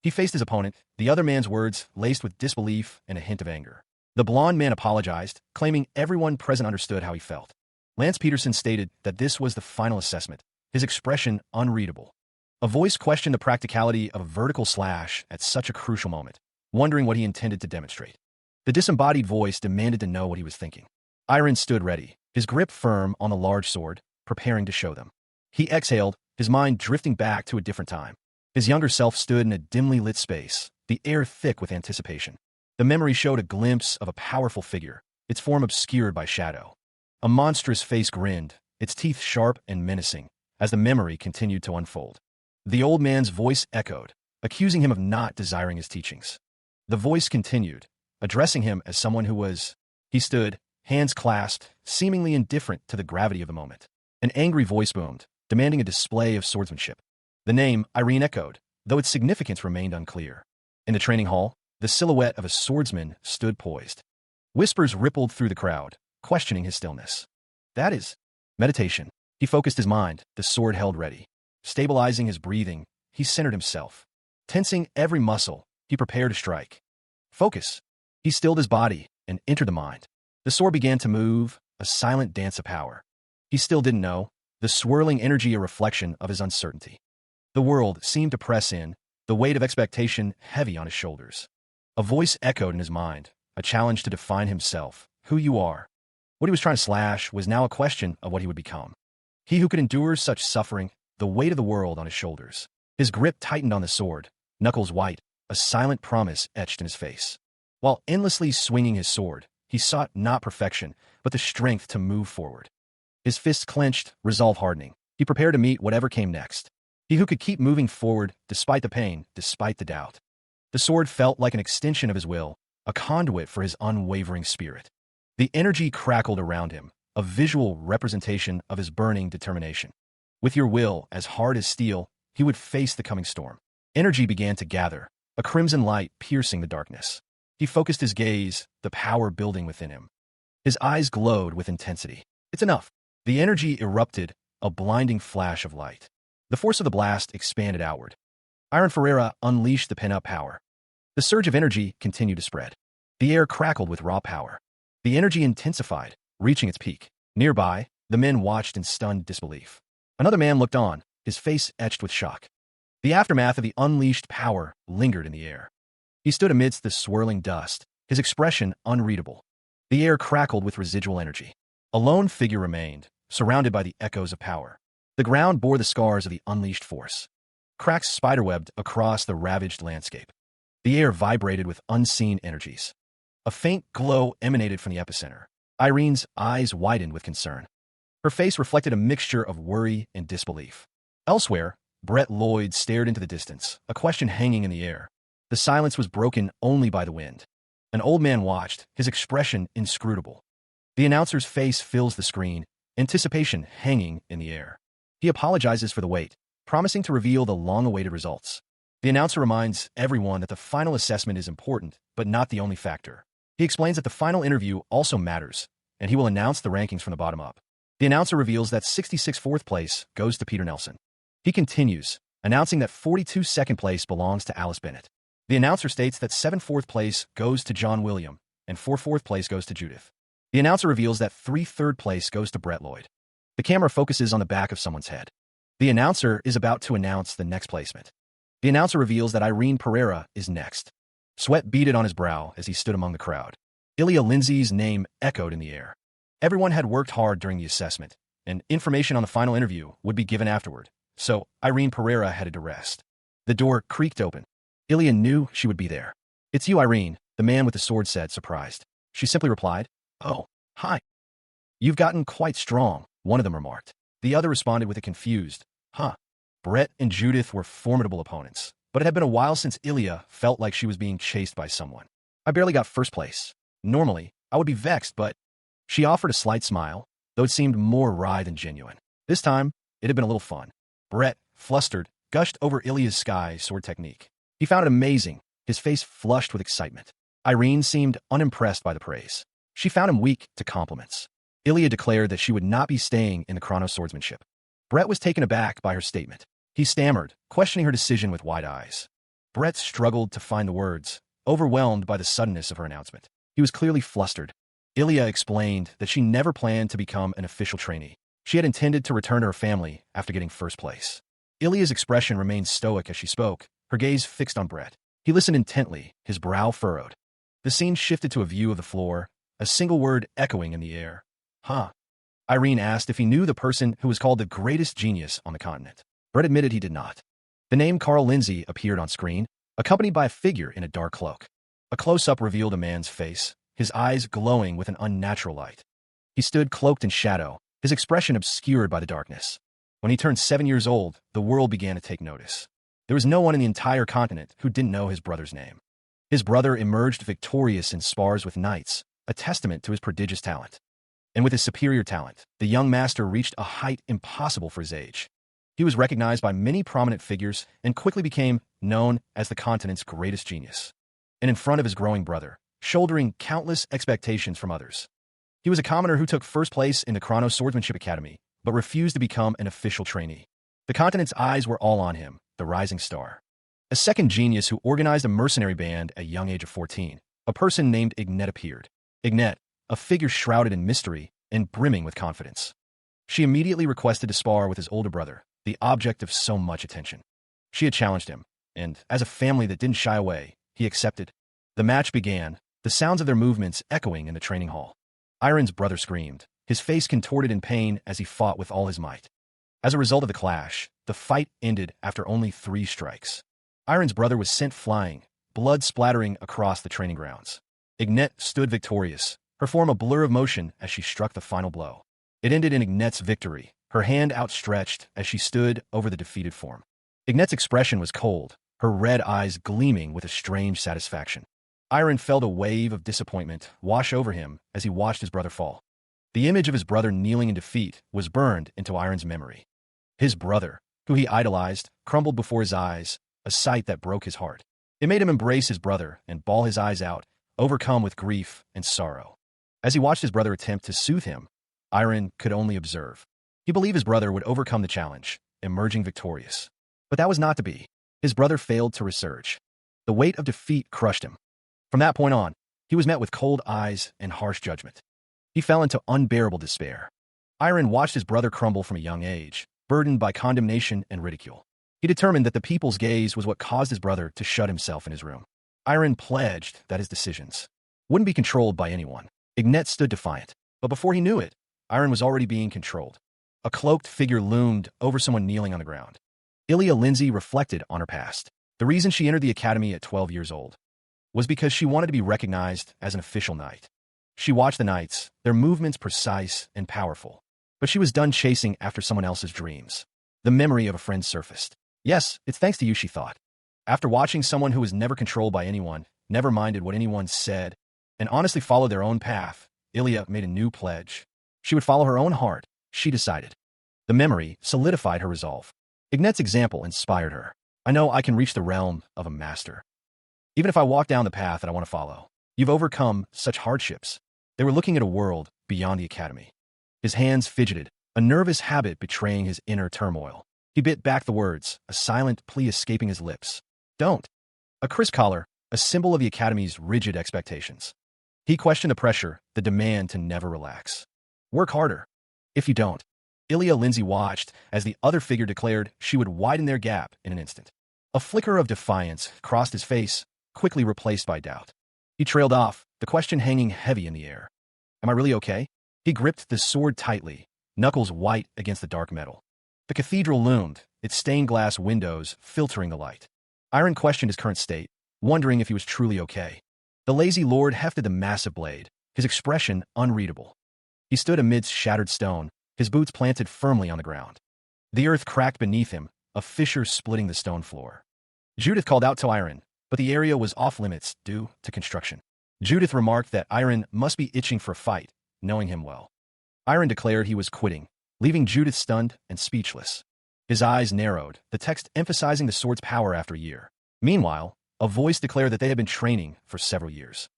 He faced his opponent, the other man's words laced with disbelief and a hint of anger. The blond man apologized, claiming everyone present understood how he felt. Lance Peterson stated that this was the final assessment, his expression unreadable. A voice questioned the practicality of a vertical slash at such a crucial moment, wondering what he intended to demonstrate. The disembodied voice demanded to know what he was thinking. Iron stood ready, his grip firm on the large sword, preparing to show them. He exhaled, his mind drifting back to a different time. His younger self stood in a dimly lit space, the air thick with anticipation. The memory showed a glimpse of a powerful figure, its form obscured by shadow. A monstrous face grinned, its teeth sharp and menacing, as the memory continued to unfold. The old man's voice echoed, accusing him of not desiring his teachings. The voice continued, addressing him as someone who was... He stood, hands clasped, seemingly indifferent to the gravity of the moment. An angry voice boomed, demanding a display of swordsmanship. The name, Irene, echoed, though its significance remained unclear. In the training hall, the silhouette of a swordsman stood poised. Whispers rippled through the crowd, questioning his stillness. That is meditation. He focused his mind, the sword held ready. Stabilizing his breathing, he centered himself. Tensing every muscle, he prepared to strike. Focus. He stilled his body and entered the mind. The sword began to move, a silent dance of power. He still didn't know, the swirling energy a reflection of his uncertainty. The world seemed to press in, the weight of expectation heavy on his shoulders. A voice echoed in his mind, a challenge to define himself, who you are. What he was trying to slash was now a question of what he would become. He who could endure such suffering, the weight of the world on his shoulders. His grip tightened on the sword, knuckles white, a silent promise etched in his face. While endlessly swinging his sword, he sought not perfection, but the strength to move forward. His fists clenched, resolve hardening. He prepared to meet whatever came next. He who could keep moving forward, despite the pain, despite the doubt. The sword felt like an extension of his will, a conduit for his unwavering spirit. The energy crackled around him, a visual representation of his burning determination. With your will as hard as steel, he would face the coming storm. Energy began to gather, a crimson light piercing the darkness. He focused his gaze, the power building within him. His eyes glowed with intensity. It's enough. The energy erupted, a blinding flash of light. The force of the blast expanded outward. Iron Ferreira unleashed the pent-up power. The surge of energy continued to spread. The air crackled with raw power. The energy intensified, reaching its peak. Nearby, the men watched in stunned disbelief. Another man looked on, his face etched with shock. The aftermath of the unleashed power lingered in the air. He stood amidst the swirling dust, his expression unreadable. The air crackled with residual energy. A lone figure remained, surrounded by the echoes of power. The ground bore the scars of the unleashed force. Cracks spiderwebbed across the ravaged landscape. The air vibrated with unseen energies. A faint glow emanated from the epicenter. Irene's eyes widened with concern. Her face reflected a mixture of worry and disbelief. Elsewhere, Brett Lloyd stared into the distance, a question hanging in the air. The silence was broken only by the wind. An old man watched, his expression inscrutable. The announcer's face fills the screen, anticipation hanging in the air. He apologizes for the wait, promising to reveal the long-awaited results. The announcer reminds everyone that the final assessment is important, but not the only factor. He explains that the final interview also matters, and he will announce the rankings from the bottom up. The announcer reveals that 66 fourth place goes to Peter Nelson. He continues, announcing that 42 second place belongs to Alice Bennett. The announcer states that 7 fourth place goes to John William, and 4 fourth place goes to Judith. The announcer reveals that 3 third place goes to Brett Lloyd. The camera focuses on the back of someone's head. The announcer is about to announce the next placement. The announcer reveals that Irene Pereira is next. Sweat beaded on his brow as he stood among the crowd. Ilya Lindsay's name echoed in the air. Everyone had worked hard during the assessment, and information on the final interview would be given afterward, so Irene Pereira headed to rest. The door creaked open. Ilya knew she would be there. "It's you, Irene," the man with the sword said, surprised. She simply replied, "Oh, hi." "You've gotten quite strong," one of them remarked. The other responded with a confused, "Huh." Brett and Judith were formidable opponents, but it had been a while since Ilya felt like she was being chased by someone. "I barely got first place. Normally, I would be vexed, but—" She offered a slight smile, though it seemed more wry than genuine. This time, it had been a little fun. Brett, flustered, gushed over Ilya's sky sword technique. He found it amazing, his face flushed with excitement. Irene seemed unimpressed by the praise. She found him weak to compliments. Ilya declared that she would not be staying in the chrono swordsmanship. Brett was taken aback by her statement. He stammered, questioning her decision with wide eyes. Brett struggled to find the words, overwhelmed by the suddenness of her announcement. He was clearly flustered. Ilya explained that she never planned to become an official trainee. She had intended to return to her family after getting first place. Ilya's expression remained stoic as she spoke, her gaze fixed on Brett. He listened intently, his brow furrowed. The scene shifted to a view of the floor, a single word echoing in the air. "Huh." Irene asked if he knew the person who was called the greatest genius on the continent. Brett admitted he did not. The name Carl Lindsay appeared on screen, accompanied by a figure in a dark cloak. A close-up revealed a man's face, his eyes glowing with an unnatural light. He stood cloaked in shadow, his expression obscured by the darkness. When he turned 7 years old, the world began to take notice. There was no one in the entire continent who didn't know his brother's name. His brother emerged victorious in spars with knights, a testament to his prodigious talent. And with his superior talent, the young master reached a height impossible for his age. He was recognized by many prominent figures and quickly became known as the continent's greatest genius. And in front of his growing brother, shouldering countless expectations from others. He was a commoner who took first place in the Chrono Swordsmanship Academy, but refused to become an official trainee. The continent's eyes were all on him, the rising star. A second genius who organized a mercenary band at a young age of 14, a person named Ignette appeared. Ignette, a figure shrouded in mystery and brimming with confidence. She immediately requested to spar with his older brother, the object of so much attention. She had challenged him, and as a family that didn't shy away, he accepted. The match began, the sounds of their movements echoing in the training hall. Iron's brother screamed, his face contorted in pain as he fought with all his might. As a result of the clash, the fight ended after only 3 strikes. Iron's brother was sent flying, blood splattering across the training grounds. Ignette stood victorious, her form a blur of motion as she struck the final blow. It ended in Ignette's victory, her hand outstretched as she stood over the defeated form. Ignette's expression was cold, her red eyes gleaming with a strange satisfaction. Iron felt a wave of disappointment wash over him as he watched his brother fall. The image of his brother kneeling in defeat was burned into Iron's memory. His brother, who he idolized, crumbled before his eyes, a sight that broke his heart. It made him embrace his brother and bawl his eyes out, overcome with grief and sorrow. As he watched his brother attempt to soothe him, Iron could only observe. He believed his brother would overcome the challenge, emerging victorious. But that was not to be. His brother failed to resurge. The weight of defeat crushed him. From that point on, he was met with cold eyes and harsh judgment. He fell into unbearable despair. Iron watched his brother crumble from a young age, burdened by condemnation and ridicule. He determined that the people's gaze was what caused his brother to shut himself in his room. Iron pledged that his decisions wouldn't be controlled by anyone. Ignet stood defiant, but before he knew it, Iron was already being controlled. A cloaked figure loomed over someone kneeling on the ground. Ilya Lindsay reflected on her past. The reason she entered the academy at 12 years old was because she wanted to be recognized as an official knight. She watched the knights, their movements precise and powerful. But she was done chasing after someone else's dreams. The memory of a friend surfaced. Yes, it's thanks to you, she thought. After watching someone who was never controlled by anyone, never minded what anyone said, and honestly followed their own path, Ilya made a new pledge. She would follow her own heart, she decided. The memory solidified her resolve. Ignet's example inspired her. I know I can reach the realm of a master. Even if I walk down the path that I want to follow. You've overcome such hardships. They were looking at a world beyond the academy. His hands fidgeted, a nervous habit betraying his inner turmoil. He bit back the words, a silent plea escaping his lips. Don't. A crisp collar, a symbol of the academy's rigid expectations. He questioned the pressure, the demand to never relax. Work harder. If you don't. Ilya Lindsay watched as the other figure declared she would widen their gap in an instant. A flicker of defiance crossed his face, quickly replaced by doubt. He trailed off, the question hanging heavy in the air. Am I really okay? He gripped the sword tightly, knuckles white against the dark metal. The cathedral loomed, its stained glass windows filtering the light. Iron questioned his current state, wondering if he was truly okay. The lazy lord hefted the massive blade, his expression unreadable. He stood amidst shattered stone, his boots planted firmly on the ground. The earth cracked beneath him, a fissure splitting the stone floor. Judith called out to Iron, but the area was off-limits due to construction. Judith remarked that Iron must be itching for a fight, knowing him well. Iron declared he was quitting, leaving Judith stunned and speechless. His eyes narrowed, the text emphasizing the sword's power after a year. Meanwhile, a voice declared that they had been training for several years.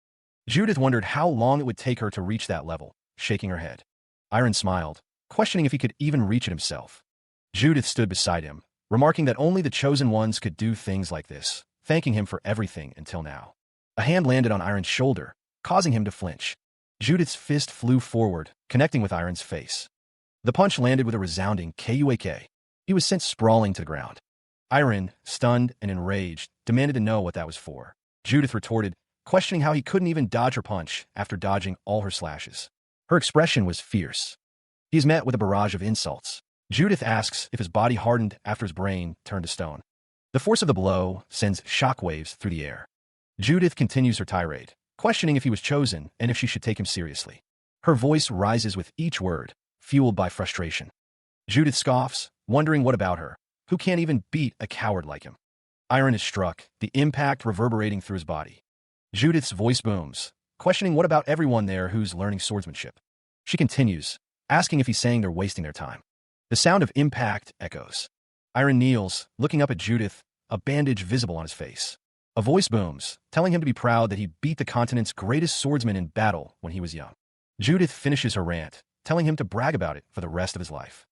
Judith wondered how long it would take her to reach that level, shaking her head. Iron smiled, questioning if he could even reach it himself. Judith stood beside him, remarking that only the chosen ones could do things like this, thanking him for everything until now. A hand landed on Iron's shoulder, causing him to flinch. Judith's fist flew forward, connecting with Iron's face. The punch landed with a resounding "Kuak." He was sent sprawling to the ground. Iron, stunned and enraged, demanded to know what that was for. Judith retorted, questioning how he couldn't even dodge her punch after dodging all her slashes. Her expression was fierce. He is met with a barrage of insults. Judith asks if his body hardened after his brain turned to stone. The force of the blow sends shockwaves through the air. Judith continues her tirade, questioning if he was chosen and if she should take him seriously. Her voice rises with each word, fueled by frustration. Judith scoffs, wondering what about her, who can't even beat a coward like him. Iron is struck, the impact reverberating through his body. Judith's voice booms, questioning what about everyone there who's learning swordsmanship. She continues, asking if he's saying they're wasting their time. The sound of impact echoes. Iron kneels, looking up at Judith, a bandage visible on his face. A voice booms, telling him to be proud that he beat the continent's greatest swordsman in battle when he was young. Judith finishes her rant, telling him to brag about it for the rest of his life.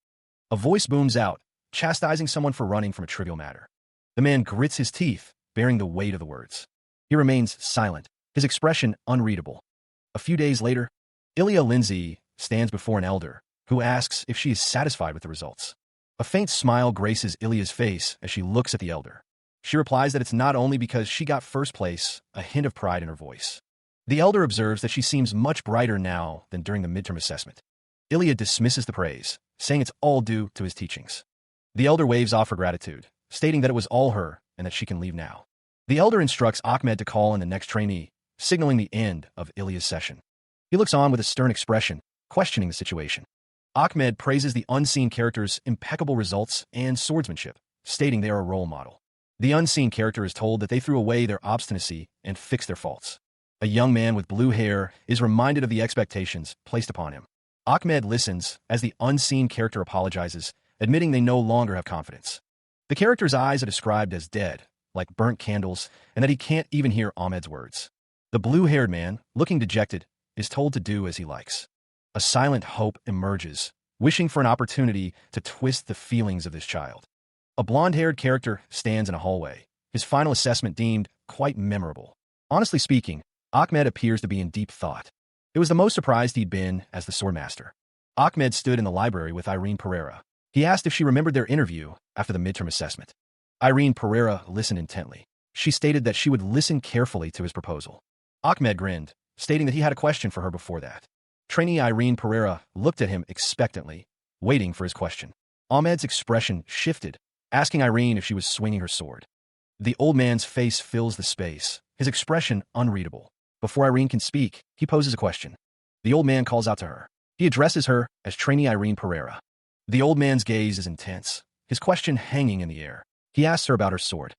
A voice booms out, chastising someone for running from a trivial matter. The man grits his teeth, bearing the weight of the words. He remains silent, his expression unreadable. A few days later, Ilya Lindsay stands before an elder, who asks if she is satisfied with the results. A faint smile graces Ilya's face as she looks at the elder. She replies that it's not only because she got first place, a hint of pride in her voice. The elder observes that she seems much brighter now than during the midterm assessment. Ilya dismisses the praise, saying it's all due to his teachings. The elder waves off her gratitude, stating that it was all her and that she can leave now. The elder instructs Ahmed to call in the next trainee, signaling the end of Ilya's session. He looks on with a stern expression, questioning the situation. Ahmed praises the unseen character's impeccable results and swordsmanship, stating they are a role model. The unseen character is told that they threw away their obstinacy and fixed their faults. A young man with blue hair is reminded of the expectations placed upon him. Ahmed listens as the unseen character apologizes, admitting they no longer have confidence. The character's eyes are described as dead, like burnt candles, and that he can't even hear Ahmed's words. The blue-haired man, looking dejected, is told to do as he likes. A silent hope emerges, wishing for an opportunity to twist the feelings of this child. A blonde-haired character stands in a hallway, his final assessment deemed quite memorable. Honestly speaking, Ahmed appears to be in deep thought. It was the most surprised he'd been as the swordmaster. Ahmed stood in the library with Irene Pereira. He asked if she remembered their interview after the midterm assessment. Irene Pereira listened intently. She stated that she would listen carefully to his proposal. Ahmed grinned, stating that he had a question for her before that. Trainee Irene Pereira looked at him expectantly, waiting for his question. Ahmed's expression shifted, asking Irene if she was swinging her sword. The old man's face fills the space, his expression unreadable. Before Irene can speak, he poses a question. The old man calls out to her. He addresses her as Trainee Irene Pereira. The old man's gaze is intense, his question hanging in the air. He asks her about her sword.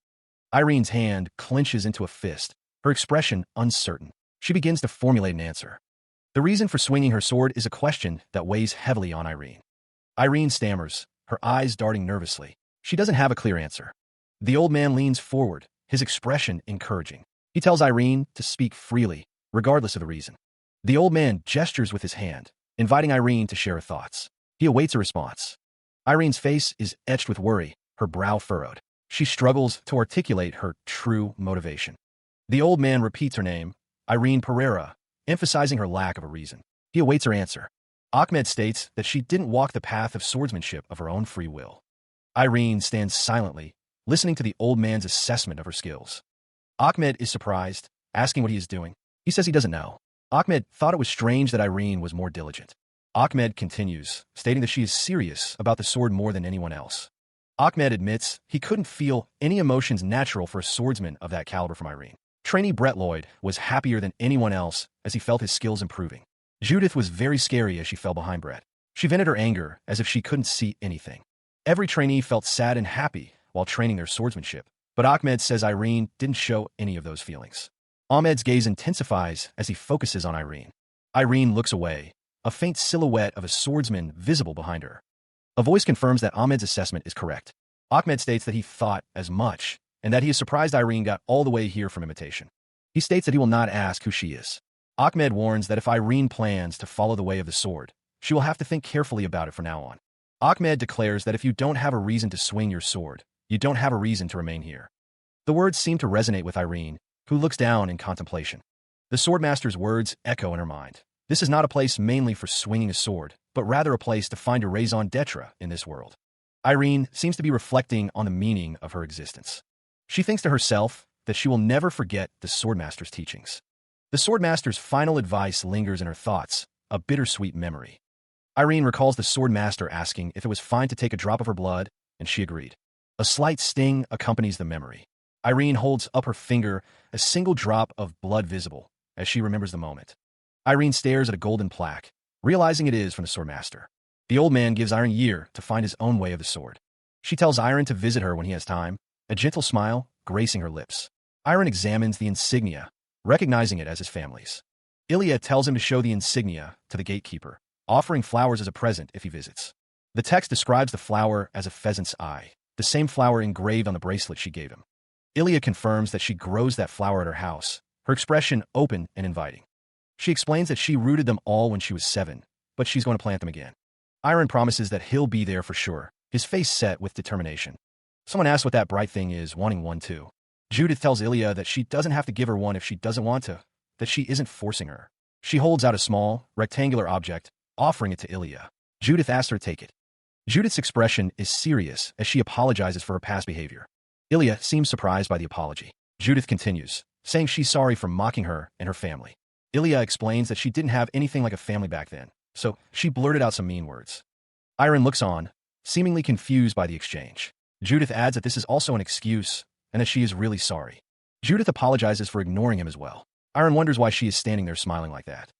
Irene's hand clenches into a fist, her expression uncertain. She begins to formulate an answer. The reason for swinging her sword is a question that weighs heavily on Irene. Irene stammers, her eyes darting nervously. She doesn't have a clear answer. The old man leans forward, his expression encouraging. He tells Irene to speak freely, regardless of the reason. The old man gestures with his hand, inviting Irene to share her thoughts. He awaits a response. Irene's face is etched with worry, her brow furrowed. She struggles to articulate her true motivation. The old man repeats her name, Irene Pereira, emphasizing her lack of a reason. He awaits her answer. Ahmed states that she didn't walk the path of swordsmanship of her own free will. Irene stands silently, listening to the old man's assessment of her skills. Ahmed is surprised, asking what he is doing. He says he doesn't know. Ahmed thought it was strange that Irene was more diligent. Ahmed continues, stating that she is serious about the sword more than anyone else. Ahmed admits he couldn't feel any emotions natural for a swordsman of that caliber from Irene. Trainee Brett Lloyd was happier than anyone else as he felt his skills improving. Judith was very scary as she fell behind Brett. She vented her anger as if she couldn't see anything. Every trainee felt sad and happy while training their swordsmanship, but Ahmed says Irene didn't show any of those feelings. Ahmed's gaze intensifies as he focuses on Irene. Irene looks away, a faint silhouette of a swordsman visible behind her. A voice confirms that Ahmed's assessment is correct. Ahmed states that he thought as much, and that he is surprised Irene got all the way here from imitation. He states that he will not ask who she is. Ahmed warns that if Irene plans to follow the way of the sword, she will have to think carefully about it from now on. Ahmed declares that if you don't have a reason to swing your sword, you don't have a reason to remain here. The words seem to resonate with Irene, who looks down in contemplation. The swordmaster's words echo in her mind. This is not a place mainly for swinging a sword, but rather a place to find a raison d'etre in this world. Irene seems to be reflecting on the meaning of her existence. She thinks to herself that she will never forget the swordmaster's teachings. The swordmaster's final advice lingers in her thoughts, a bittersweet memory. Irene recalls the swordmaster asking if it was fine to take a drop of her blood, and she agreed. A slight sting accompanies the memory. Irene holds up her finger, a single drop of blood visible, as she remembers the moment. Irene stares at a golden plaque, realizing it is from the swordmaster. The old man gives Irene a year to find his own way of the sword. She tells Irene to visit her when he has time, a gentle smile gracing her lips. Irene examines the insignia, recognizing it as his family's. Ilya tells him to show the insignia to the gatekeeper, offering flowers as a present if he visits. The text describes the flower as a pheasant's eye, the same flower engraved on the bracelet she gave him. Ilya confirms that she grows that flower at her house, her expression open and inviting. She explains that she rooted them all when she was 7, but she's going to plant them again. Irene promises that he'll be there for sure, his face set with determination. Someone asks what that bright thing is, wanting one too. Judith tells Ilya that she doesn't have to give her one if she doesn't want to, that she isn't forcing her. She holds out a small, rectangular object, offering it to Ilya. Judith asks her to take it. Judith's expression is serious as she apologizes for her past behavior. Ilya seems surprised by the apology. Judith continues, saying she's sorry for mocking her and her family. Ilya explains that she didn't have anything like a family back then, so she blurted out some mean words. Irene looks on, seemingly confused by the exchange. Judith adds that this is also an excuse and that she is really sorry. Judith apologizes for ignoring him as well. Irene wonders why she is standing there smiling like that.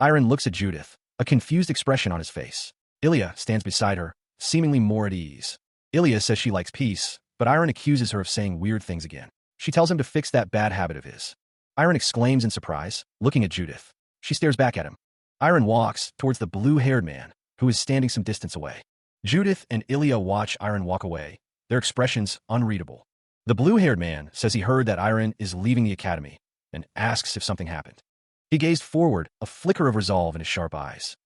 Irene looks at Judith, a confused expression on his face. Ilya stands beside her, seemingly more at ease. Ilya says she likes peace, but Iron accuses her of saying weird things again. She tells him to fix that bad habit of his. Iron exclaims in surprise, looking at Judith. She stares back at him. Iron walks towards the blue-haired man, who is standing some distance away. Judith and Ilya watch Iron walk away, their expressions unreadable. The blue-haired man says he heard that Iron is leaving the academy and asks if something happened. He gazed forward, a flicker of resolve in his sharp eyes.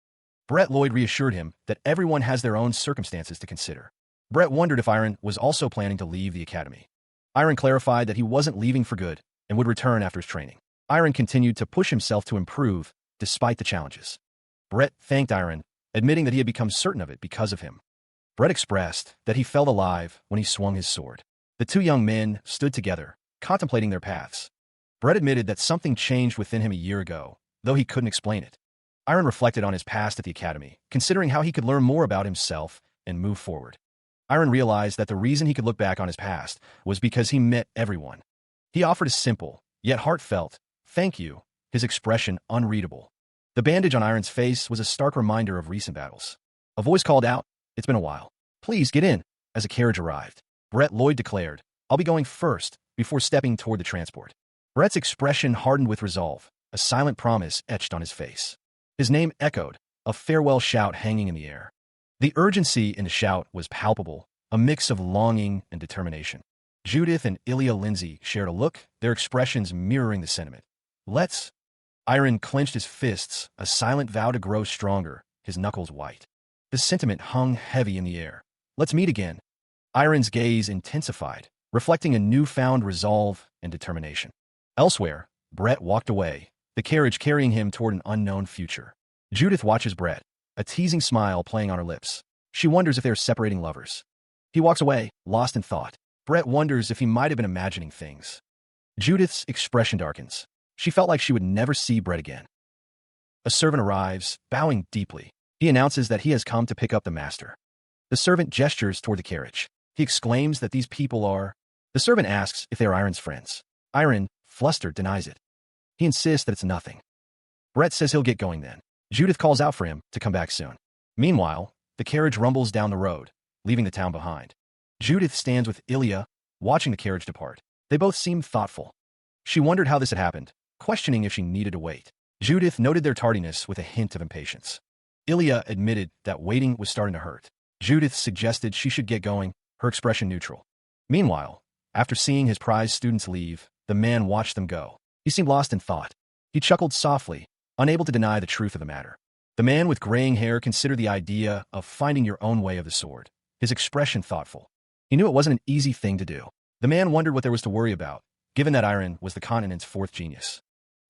Brett Lloyd reassured him that everyone has their own circumstances to consider. Brett wondered if Iron was also planning to leave the academy. Iron clarified that he wasn't leaving for good and would return after his training. Iron continued to push himself to improve despite the challenges. Brett thanked Iron, admitting that he had become certain of it because of him. Brett expressed that he felt alive when he swung his sword. The two young men stood together, contemplating their paths. Brett admitted that something changed within him a year ago, though he couldn't explain it. Iron reflected on his past at the academy, considering how he could learn more about himself and move forward. Iron realized that the reason he could look back on his past was because he met everyone. He offered a simple, yet heartfelt, thank you, his expression unreadable. The bandage on Iron's face was a stark reminder of recent battles. A voice called out, "It's been a while. Please get in," as a carriage arrived. Brett Lloyd declared, "I'll be going first," before stepping toward the transport. Brett's expression hardened with resolve, a silent promise etched on his face. His name echoed, a farewell shout hanging in the air. The urgency in the shout was palpable, a mix of longing and determination. Judith and Ilya Lindsay shared a look, their expressions mirroring the sentiment. "Let's." Iron clenched his fists, a silent vow to grow stronger, his knuckles white. The sentiment hung heavy in the air. "Let's meet again." Iron's gaze intensified, reflecting a newfound resolve and determination. Elsewhere, Brett walked away, the carriage carrying him toward an unknown future. Judith watches Brett, a teasing smile playing on her lips. She wonders if they are separating lovers. He walks away, lost in thought. Brett wonders if he might have been imagining things. Judith's expression darkens. She felt like she would never see Brett again. A servant arrives, bowing deeply. He announces that he has come to pick up the master. The servant gestures toward the carriage. He exclaims that these people are... The servant asks if they are Iron's friends. Iron, flustered, denies it. He insists that it's nothing. Brett says he'll get going then. Judith calls out for him to come back soon. Meanwhile, the carriage rumbles down the road, leaving the town behind. Judith stands with Ilya, watching the carriage depart. They both seem thoughtful. She wondered how this had happened, questioning if she needed to wait. Judith noted their tardiness with a hint of impatience. Ilya admitted that waiting was starting to hurt. Judith suggested she should get going, her expression neutral. Meanwhile, after seeing his prize students leave, the man watched them go. He seemed lost in thought. He chuckled softly, unable to deny the truth of the matter. The man with graying hair considered the idea of finding your own way of the sword, his expression thoughtful. He knew it wasn't an easy thing to do. The man wondered what there was to worry about, given that Iron was the continent's fourth genius.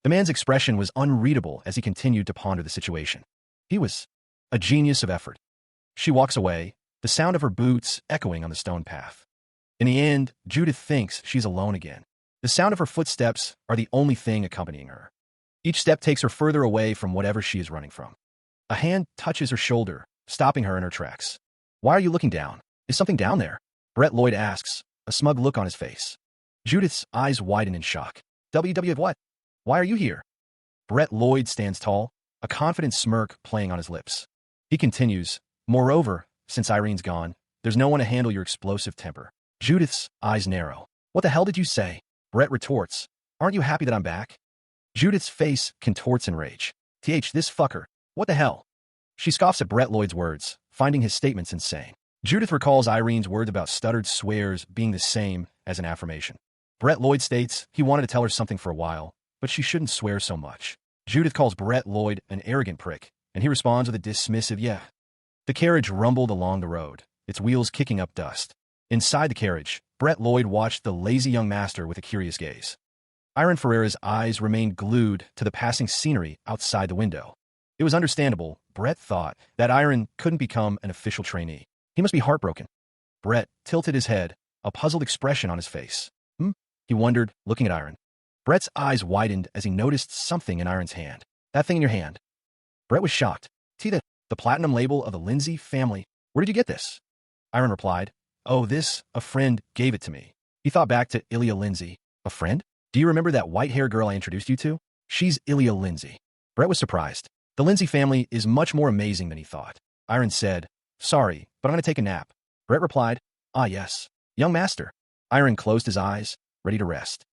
The man's expression was unreadable as he continued to ponder the situation. He was a genius of effort. She walks away, the sound of her boots echoing on the stone path. In the end, Judith thinks she's alone again. The sound of her footsteps are the only thing accompanying her. Each step takes her further away from whatever she is running from. A hand touches her shoulder, stopping her in her tracks. "Why are you looking down? Is something down there?" Brett Lloyd asks, a smug look on his face. Judith's eyes widen in shock. "WW what? Why are you here?" Brett Lloyd stands tall, a confident smirk playing on his lips. He continues, "Moreover, since Irene's gone, there's no one to handle your explosive temper." Judith's eyes narrow. "What the hell did you say?" Brett retorts, "Aren't you happy that I'm back?" Judith's face contorts in rage. This fucker. What the hell?" She scoffs at Brett Lloyd's words, finding his statements insane. Judith recalls Irene's words about stuttered swears being the same as an affirmation. Brett Lloyd states he wanted to tell her something for a while, but she shouldn't swear so much. Judith calls Brett Lloyd an arrogant prick, and he responds with a dismissive "yeah." The carriage rumbled along the road, its wheels kicking up dust. Inside the carriage, Brett Lloyd watched the lazy young master with a curious gaze. Iron Ferreira's eyes remained glued to the passing scenery outside the window. It was understandable. Brett thought that Iron couldn't become an official trainee. He must be heartbroken. Brett tilted his head, a puzzled expression on his face. He wondered, looking at Iron. Brett's eyes widened as he noticed something in Iron's hand. "That thing in your hand." Brett was shocked. "The platinum label of the Lindsay family. Where did you get this?" Iron replied, "Oh, a friend gave it to me." He thought back to Ilya Lindsay. "A friend? Do you remember that white-haired girl I introduced you to? She's Ilya Lindsay." Brett was surprised. The Lindsay family is much more amazing than he thought. Iron said, "Sorry, but I'm going to take a nap." Brett replied, "Ah yes, young master." Iron closed his eyes, ready to rest.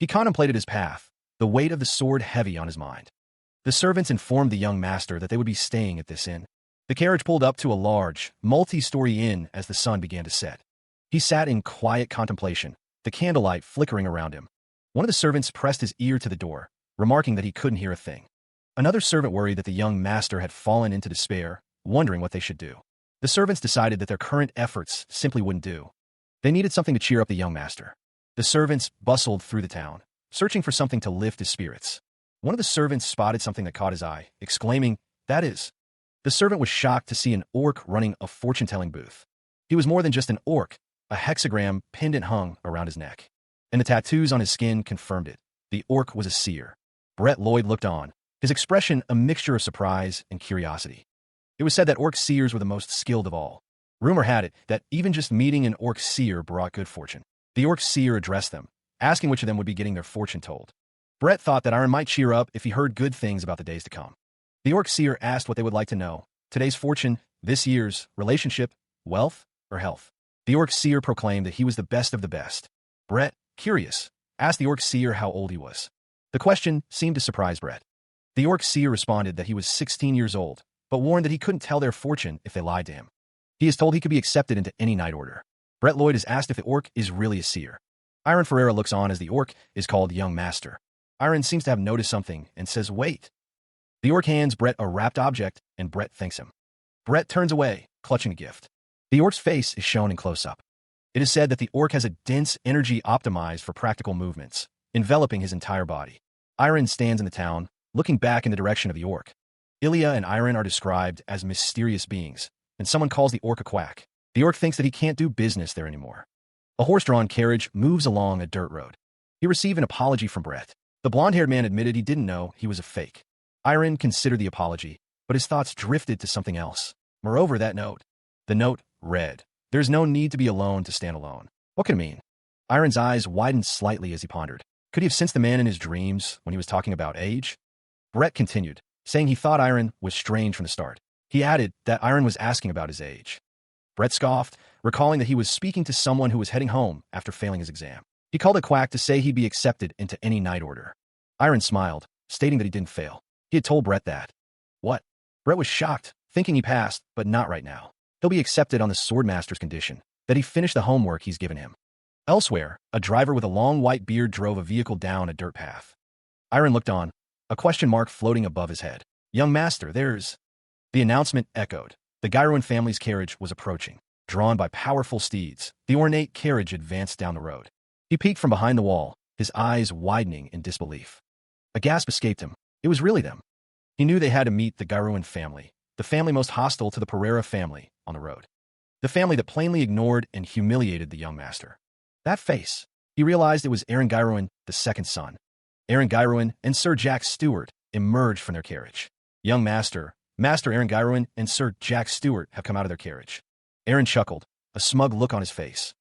He contemplated his path, the weight of the sword heavy on his mind. The servants informed the young master that they would be staying at this inn. The carriage pulled up to a large, multi-story inn as the sun began to set. He sat in quiet contemplation, the candlelight flickering around him. One of the servants pressed his ear to the door, remarking that he couldn't hear a thing. Another servant worried that the young master had fallen into despair, wondering what they should do. The servants decided that their current efforts simply wouldn't do. They needed something to cheer up the young master. The servants bustled through the town, searching for something to lift his spirits. One of the servants spotted something that caught his eye, exclaiming, "That is." The servant was shocked to see an orc running a fortune-telling booth. He was more than just an orc. A hexagram pendant hung around his neck, and the tattoos on his skin confirmed it. The orc was a seer. Brett Lloyd looked on, his expression a mixture of surprise and curiosity. It was said that orc seers were the most skilled of all. Rumor had it that even just meeting an orc seer brought good fortune. The orc seer addressed them, asking which of them would be getting their fortune told. Brett thought that Iron might cheer up if he heard good things about the days to come. The orc seer asked what they would like to know: today's fortune, this year's, relationship, wealth, or health. The orc seer proclaimed that he was the best of the best. Brett, curious, asked the orc seer how old he was. The question seemed to surprise Brett. The orc seer responded that he was 16 years old, but warned that he couldn't tell their fortune if they lied to him. He is told he could be accepted into any night order. Brett Lloyd is asked if the orc is really a seer. Iron Ferreira looks on as the orc is called Young Master. Iron seems to have noticed something and says, "Wait." The orc hands Brett a wrapped object, and Brett thanks him. Brett turns away, clutching a gift. The orc's face is shown in close-up. It is said that the orc has a dense energy optimized for practical movements, enveloping his entire body. Iron stands in the town, looking back in the direction of the orc. Ilya and Iron are described as mysterious beings, and someone calls the orc a quack. The orc thinks that he can't do business there anymore. A horse-drawn carriage moves along a dirt road. He received an apology from Brett. The blonde-haired man admitted he didn't know he was a fake. Iron considered the apology, but his thoughts drifted to something else. Moreover, that note. The note read, "There's no need to be alone to stand alone." What could it mean? Iron's eyes widened slightly as he pondered. Could he have sensed the man in his dreams when he was talking about age? Brett continued, saying he thought Iron was strange from the start. He added that Iron was asking about his age. Brett scoffed, recalling that he was speaking to someone who was heading home after failing his exam. He called a quack to say he'd be accepted into any night order. Iron smiled, stating that he didn't fail. He had told Brett that. What? Brett was shocked, thinking he passed, but not right now. He'll be accepted on the Swordmaster's condition, that he finish the homework he's given him. Elsewhere, a driver with a long white beard drove a vehicle down a dirt path. Iron looked on, a question mark floating above his head. "Young Master, there's..." The announcement echoed. The Gyrowan family's carriage was approaching. Drawn by powerful steeds, the ornate carriage advanced down the road. He peeked from behind the wall, his eyes widening in disbelief. A gasp escaped him. It was really them. He knew they had to meet the Gyrowan family, the family most hostile to the Pereira family on the road. The family that plainly ignored and humiliated the young master. That face. He realized it was Aaron Gyrowan, the second son. Aaron Gyrowan and Sir Jack Stewart emerged from their carriage. Young Master, Master Aaron Gyrowan, and Sir Jack Stewart have come out of their carriage. Aaron chuckled, a smug look on his face.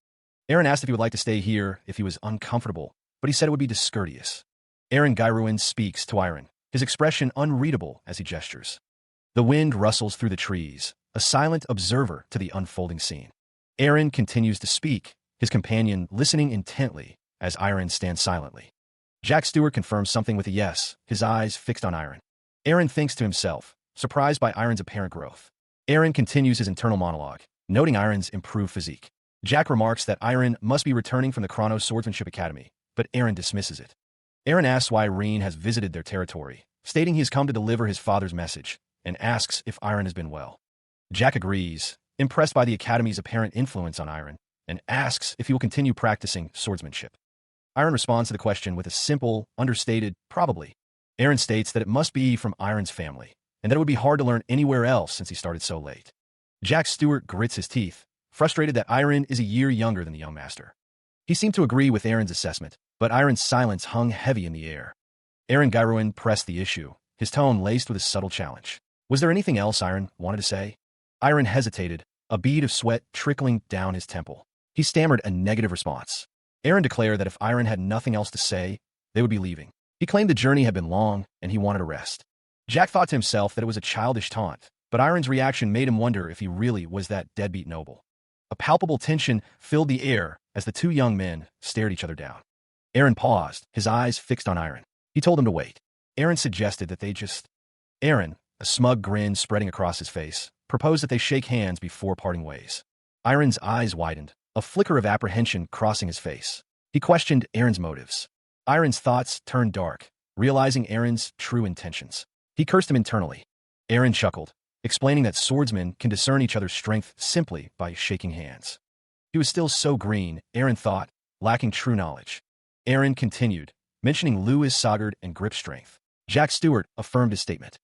Aaron asked if he would like to stay here if he was uncomfortable, but he said it would be discourteous. Aaron Gyrowan speaks to Iron, his expression unreadable as he gestures. The wind rustles through the trees, a silent observer to the unfolding scene. Aaron continues to speak, his companion listening intently as Iron stands silently. Jack Stewart confirms something with a yes, his eyes fixed on Iron. Aaron thinks to himself, surprised by Iron's apparent growth. Aaron continues his internal monologue, noting Iron's improved physique. Jack remarks that Iron must be returning from the Chronos Swordsmanship Academy, but Aaron dismisses it. Aaron asks why Irene has visited their territory, stating he has come to deliver his father's message, and asks if Iron has been well. Jack agrees, impressed by the Academy's apparent influence on Iron, and asks if he will continue practicing swordsmanship. Iron responds to the question with a simple, understated, probably. Aaron states that it must be from Iron's family, and that it would be hard to learn anywhere else since he started so late. Jack Stewart grits his teeth, frustrated that Iron is a year younger than the young master. He seemed to agree with Aaron's assessment, but Iron's silence hung heavy in the air. Aaron Gyrowan pressed the issue, his tone laced with a subtle challenge. Was there anything else Iron wanted to say? Iron hesitated, a bead of sweat trickling down his temple. He stammered a negative response. Aaron declared that if Iron had nothing else to say, they would be leaving. He claimed the journey had been long, and he wanted a rest. Jack thought to himself that it was a childish taunt, but Iron's reaction made him wonder if he really was that deadbeat noble. A palpable tension filled the air as the two young men stared each other down. Aaron paused, his eyes fixed on Iron. He told him to wait. Aaron suggested that they just... Aaron, a smug grin spreading across his face, proposed that they shake hands before parting ways. Iron's eyes widened, a flicker of apprehension crossing his face. He questioned Aaron's motives. Iron's thoughts turned dark, realizing Aaron's true intentions. He cursed him internally. Aaron chuckled, explaining that swordsmen can discern each other's strength simply by shaking hands. He was still so green, Aaron thought, lacking true knowledge. Aaron continued, mentioning Louis Sagard and grip strength. Jack Stewart affirmed his statement.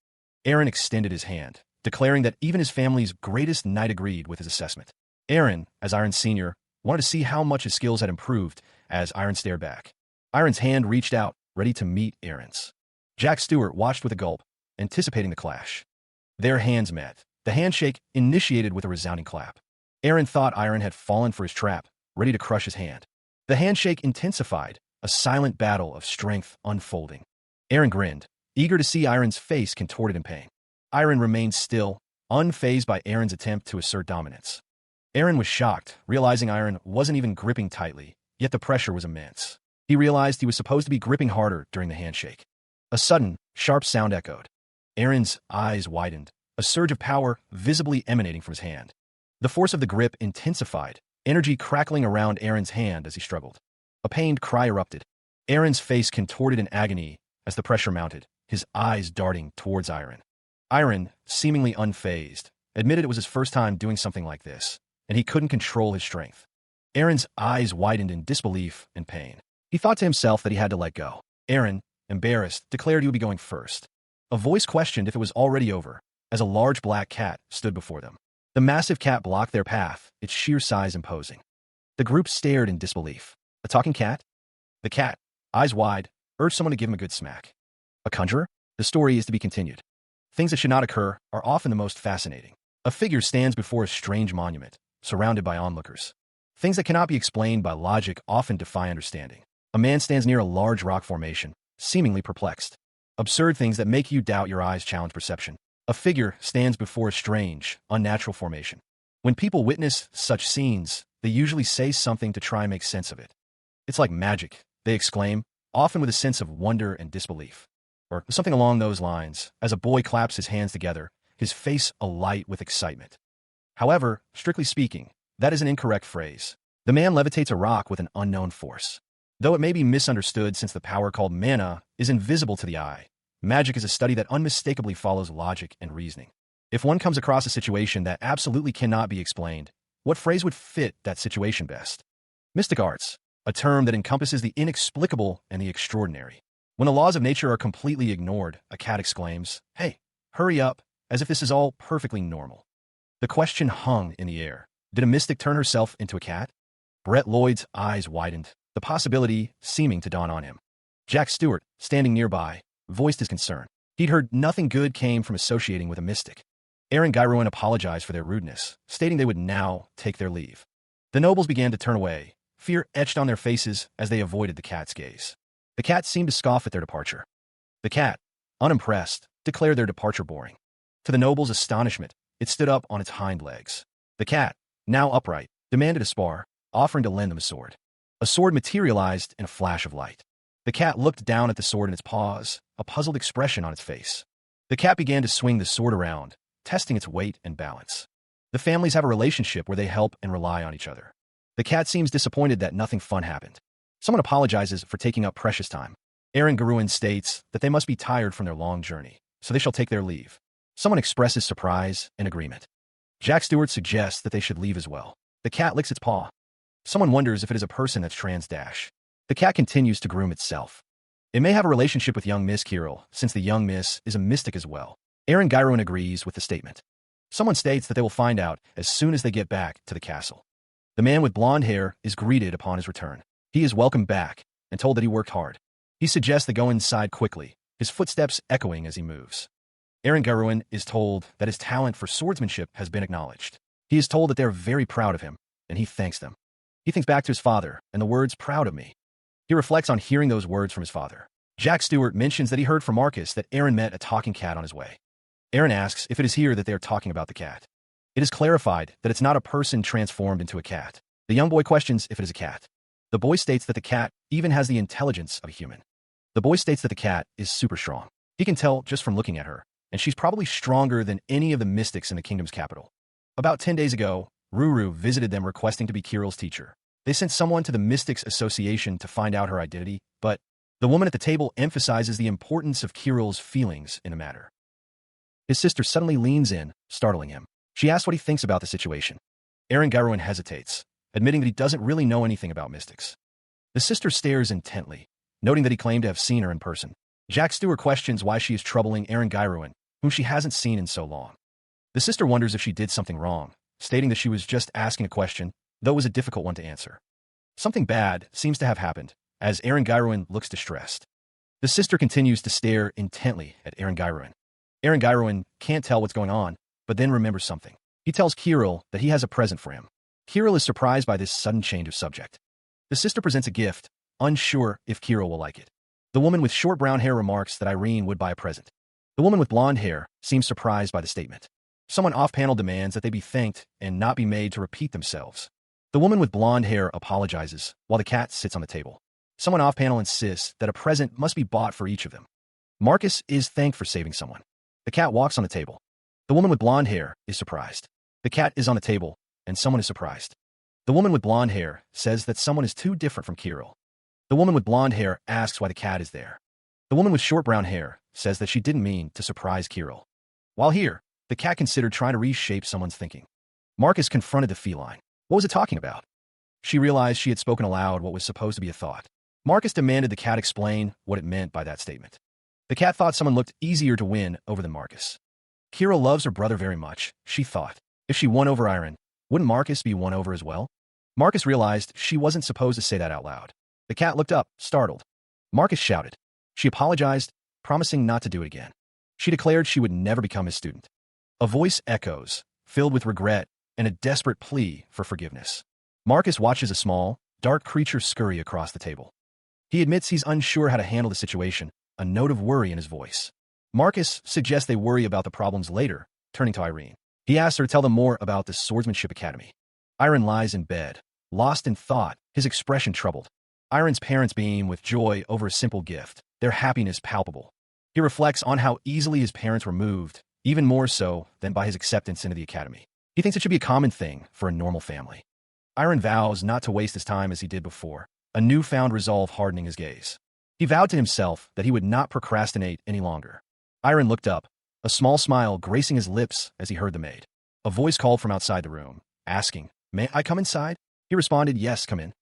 Aaron extended his hand, declaring that even his family's greatest knight agreed with his assessment. Aaron, as Iron Sr., wanted to see how much his skills had improved as Iron stared back. Iron's hand reached out, ready to meet Aaron's. Jack Stewart watched with a gulp, anticipating the clash. Their hands met. The handshake initiated with a resounding clap. Aaron thought Iron had fallen for his trap, ready to crush his hand. The handshake intensified, a silent battle of strength unfolding. Aaron grinned, eager to see Iron's face contorted in pain. Iron remained still, unfazed by Aaron's attempt to assert dominance. Aaron was shocked, realizing Iron wasn't even gripping tightly, yet the pressure was immense. He realized he was supposed to be gripping harder during the handshake. A sudden, sharp sound echoed. Aaron's eyes widened, a surge of power visibly emanating from his hand. The force of the grip intensified, energy crackling around Aaron's hand as he struggled. A pained cry erupted. Aaron's face contorted in agony as the pressure mounted, his eyes darting towards Iron. Iron, seemingly unfazed, admitted it was his first time doing something like this, and he couldn't control his strength. Aaron's eyes widened in disbelief and pain. He thought to himself that he had to let go. Aaron, embarrassed, declared he would be going first. A voice questioned if it was already over, as a large black cat stood before them. The massive cat blocked their path, its sheer size imposing. The group stared in disbelief. A talking cat? The cat, eyes wide, urged someone to give him a good smack. A conjurer? The story is to be continued. Things that should not occur are often the most fascinating. A figure stands before a strange monument, surrounded by onlookers. Things that cannot be explained by logic often defy understanding. A man stands near a large rock formation, seemingly perplexed. Absurd things that make you doubt your eyes challenge perception. A figure stands before a strange, unnatural formation. When people witness such scenes, they usually say something to try and make sense of it. It's like magic, they exclaim, often with a sense of wonder and disbelief. Or something along those lines, as a boy claps his hands together, his face alight with excitement. However, strictly speaking, that is an incorrect phrase. The man levitates a rock with an unknown force. Though it may be misunderstood since the power called mana is invisible to the eye, magic is a study that unmistakably follows logic and reasoning. If one comes across a situation that absolutely cannot be explained, what phrase would fit that situation best? Mystic arts, a term that encompasses the inexplicable and the extraordinary. When the laws of nature are completely ignored, a cat exclaims, "Hey, hurry up," as if this is all perfectly normal. The question hung in the air. Did a mystic turn herself into a cat? Brett Lloyd's eyes widened, the possibility seeming to dawn on him. Jack Stewart, standing nearby, voiced his concern. He'd heard nothing good came from associating with a mystic. Aaron Gairuan apologized for their rudeness, stating they would now take their leave. The nobles began to turn away, fear etched on their faces as they avoided the cat's gaze. The cat seemed to scoff at their departure. The cat, unimpressed, declared their departure boring. To the nobles' astonishment, it stood up on its hind legs. The cat, now upright, demanded a spar, offering to lend them a sword. A sword materialized in a flash of light. The cat looked down at the sword in its paws, a puzzled expression on its face. The cat began to swing the sword around, testing its weight and balance. The families have a relationship where they help and rely on each other. The cat seems disappointed that nothing fun happened. Someone apologizes for taking up precious time. Aaron Gairuan states that they must be tired from their long journey, so they shall take their leave. Someone expresses surprise and agreement. Jack Stewart suggests that they should leave as well. The cat licks its paw. Someone wonders if it is a person that's trans dash. The cat continues to groom itself. It may have a relationship with young Miss Kirill, since the young Miss is a mystic as well. Aaron Gairuan agrees with the statement. Someone states that they will find out as soon as they get back to the castle. The man with blonde hair is greeted upon his return. He is welcomed back and told that he worked hard. He suggests they go inside quickly, his footsteps echoing as he moves. Aaron Gairuan is told that his talent for swordsmanship has been acknowledged. He is told that they're very proud of him, and he thanks them. He thinks back to his father and the words, "proud of me." He reflects on hearing those words from his father. Jack Stewart mentions that he heard from Marcus that Aaron met a talking cat on his way. Aaron asks if it is here that they are talking about the cat. It is clarified that it's not a person transformed into a cat. The young boy questions if it is a cat. The boy states that the cat even has the intelligence of a human. The boy states that the cat is super strong. He can tell just from looking at her, and she's probably stronger than any of the mystics in the kingdom's capital. About 10 days ago, Ruru visited them requesting to be Kiril's teacher. They sent someone to the Mystics Association to find out her identity, but the woman at the table emphasizes the importance of Kiril's feelings in the matter. His sister suddenly leans in, startling him. She asks what he thinks about the situation. Aaron Gairuan hesitates, admitting that he doesn't really know anything about mystics. The sister stares intently, noting that he claimed to have seen her in person. Jack Stewart questions why she is troubling Aaron Gairuan, whom she hasn't seen in so long. The sister wonders if she did something wrong, stating that she was just asking a question, though it was a difficult one to answer. Something bad seems to have happened, as Aaron Gairuan looks distressed. The sister continues to stare intently at Aaron Gairuan. Aaron Gairuan can't tell what's going on, but then remembers something. He tells Kiril that he has a present for him. Kiril is surprised by this sudden change of subject. The sister presents a gift, unsure if Kiril will like it. The woman with short brown hair remarks that Irene would buy a present. The woman with blonde hair seems surprised by the statement. Someone off-panel demands that they be thanked and not be made to repeat themselves. The woman with blonde hair apologizes, while the cat sits on the table. Someone off-panel insists that a present must be bought for each of them. Marcus is thanked for saving someone. The cat walks on the table. The woman with blonde hair is surprised. The cat is on the table, and someone is surprised. The woman with blonde hair says that someone is too different from Kiril. The woman with blonde hair asks why the cat is there. The woman with short brown hair says that she didn't mean to surprise Kiril. While here, the cat considered trying to reshape someone's thinking. Marcus confronted the feline. What was it talking about? She realized she had spoken aloud what was supposed to be a thought. Marcus demanded the cat explain what it meant by that statement. The cat thought someone looked easier to win over than Marcus. Kiril loves her brother very much, she thought. If she won over Iron, wouldn't Marcus be won over as well? Marcus realized she wasn't supposed to say that out loud. The cat looked up, startled. Marcus shouted. She apologized, promising not to do it again. She declared she would never become his student. A voice echoes, filled with regret and a desperate plea for forgiveness. Marcus watches a small, dark creature scurry across the table. He admits he's unsure how to handle the situation, a note of worry in his voice. Marcus suggests they worry about the problems later, turning to Irene. He asks her to tell them more about the Swordsmanship Academy. Iron lies in bed, lost in thought, his expression troubled. Iron's parents beam with joy over a simple gift, their happiness palpable. He reflects on how easily his parents were moved, even more so than by his acceptance into the academy. He thinks it should be a common thing for a normal family. Iron vows not to waste his time as he did before, a newfound resolve hardening his gaze. He vowed to himself that he would not procrastinate any longer. Iron looked up, a small smile gracing his lips as he heard the maid. A voice called from outside the room, asking, "May I come inside?" He responded, "Yes, come in."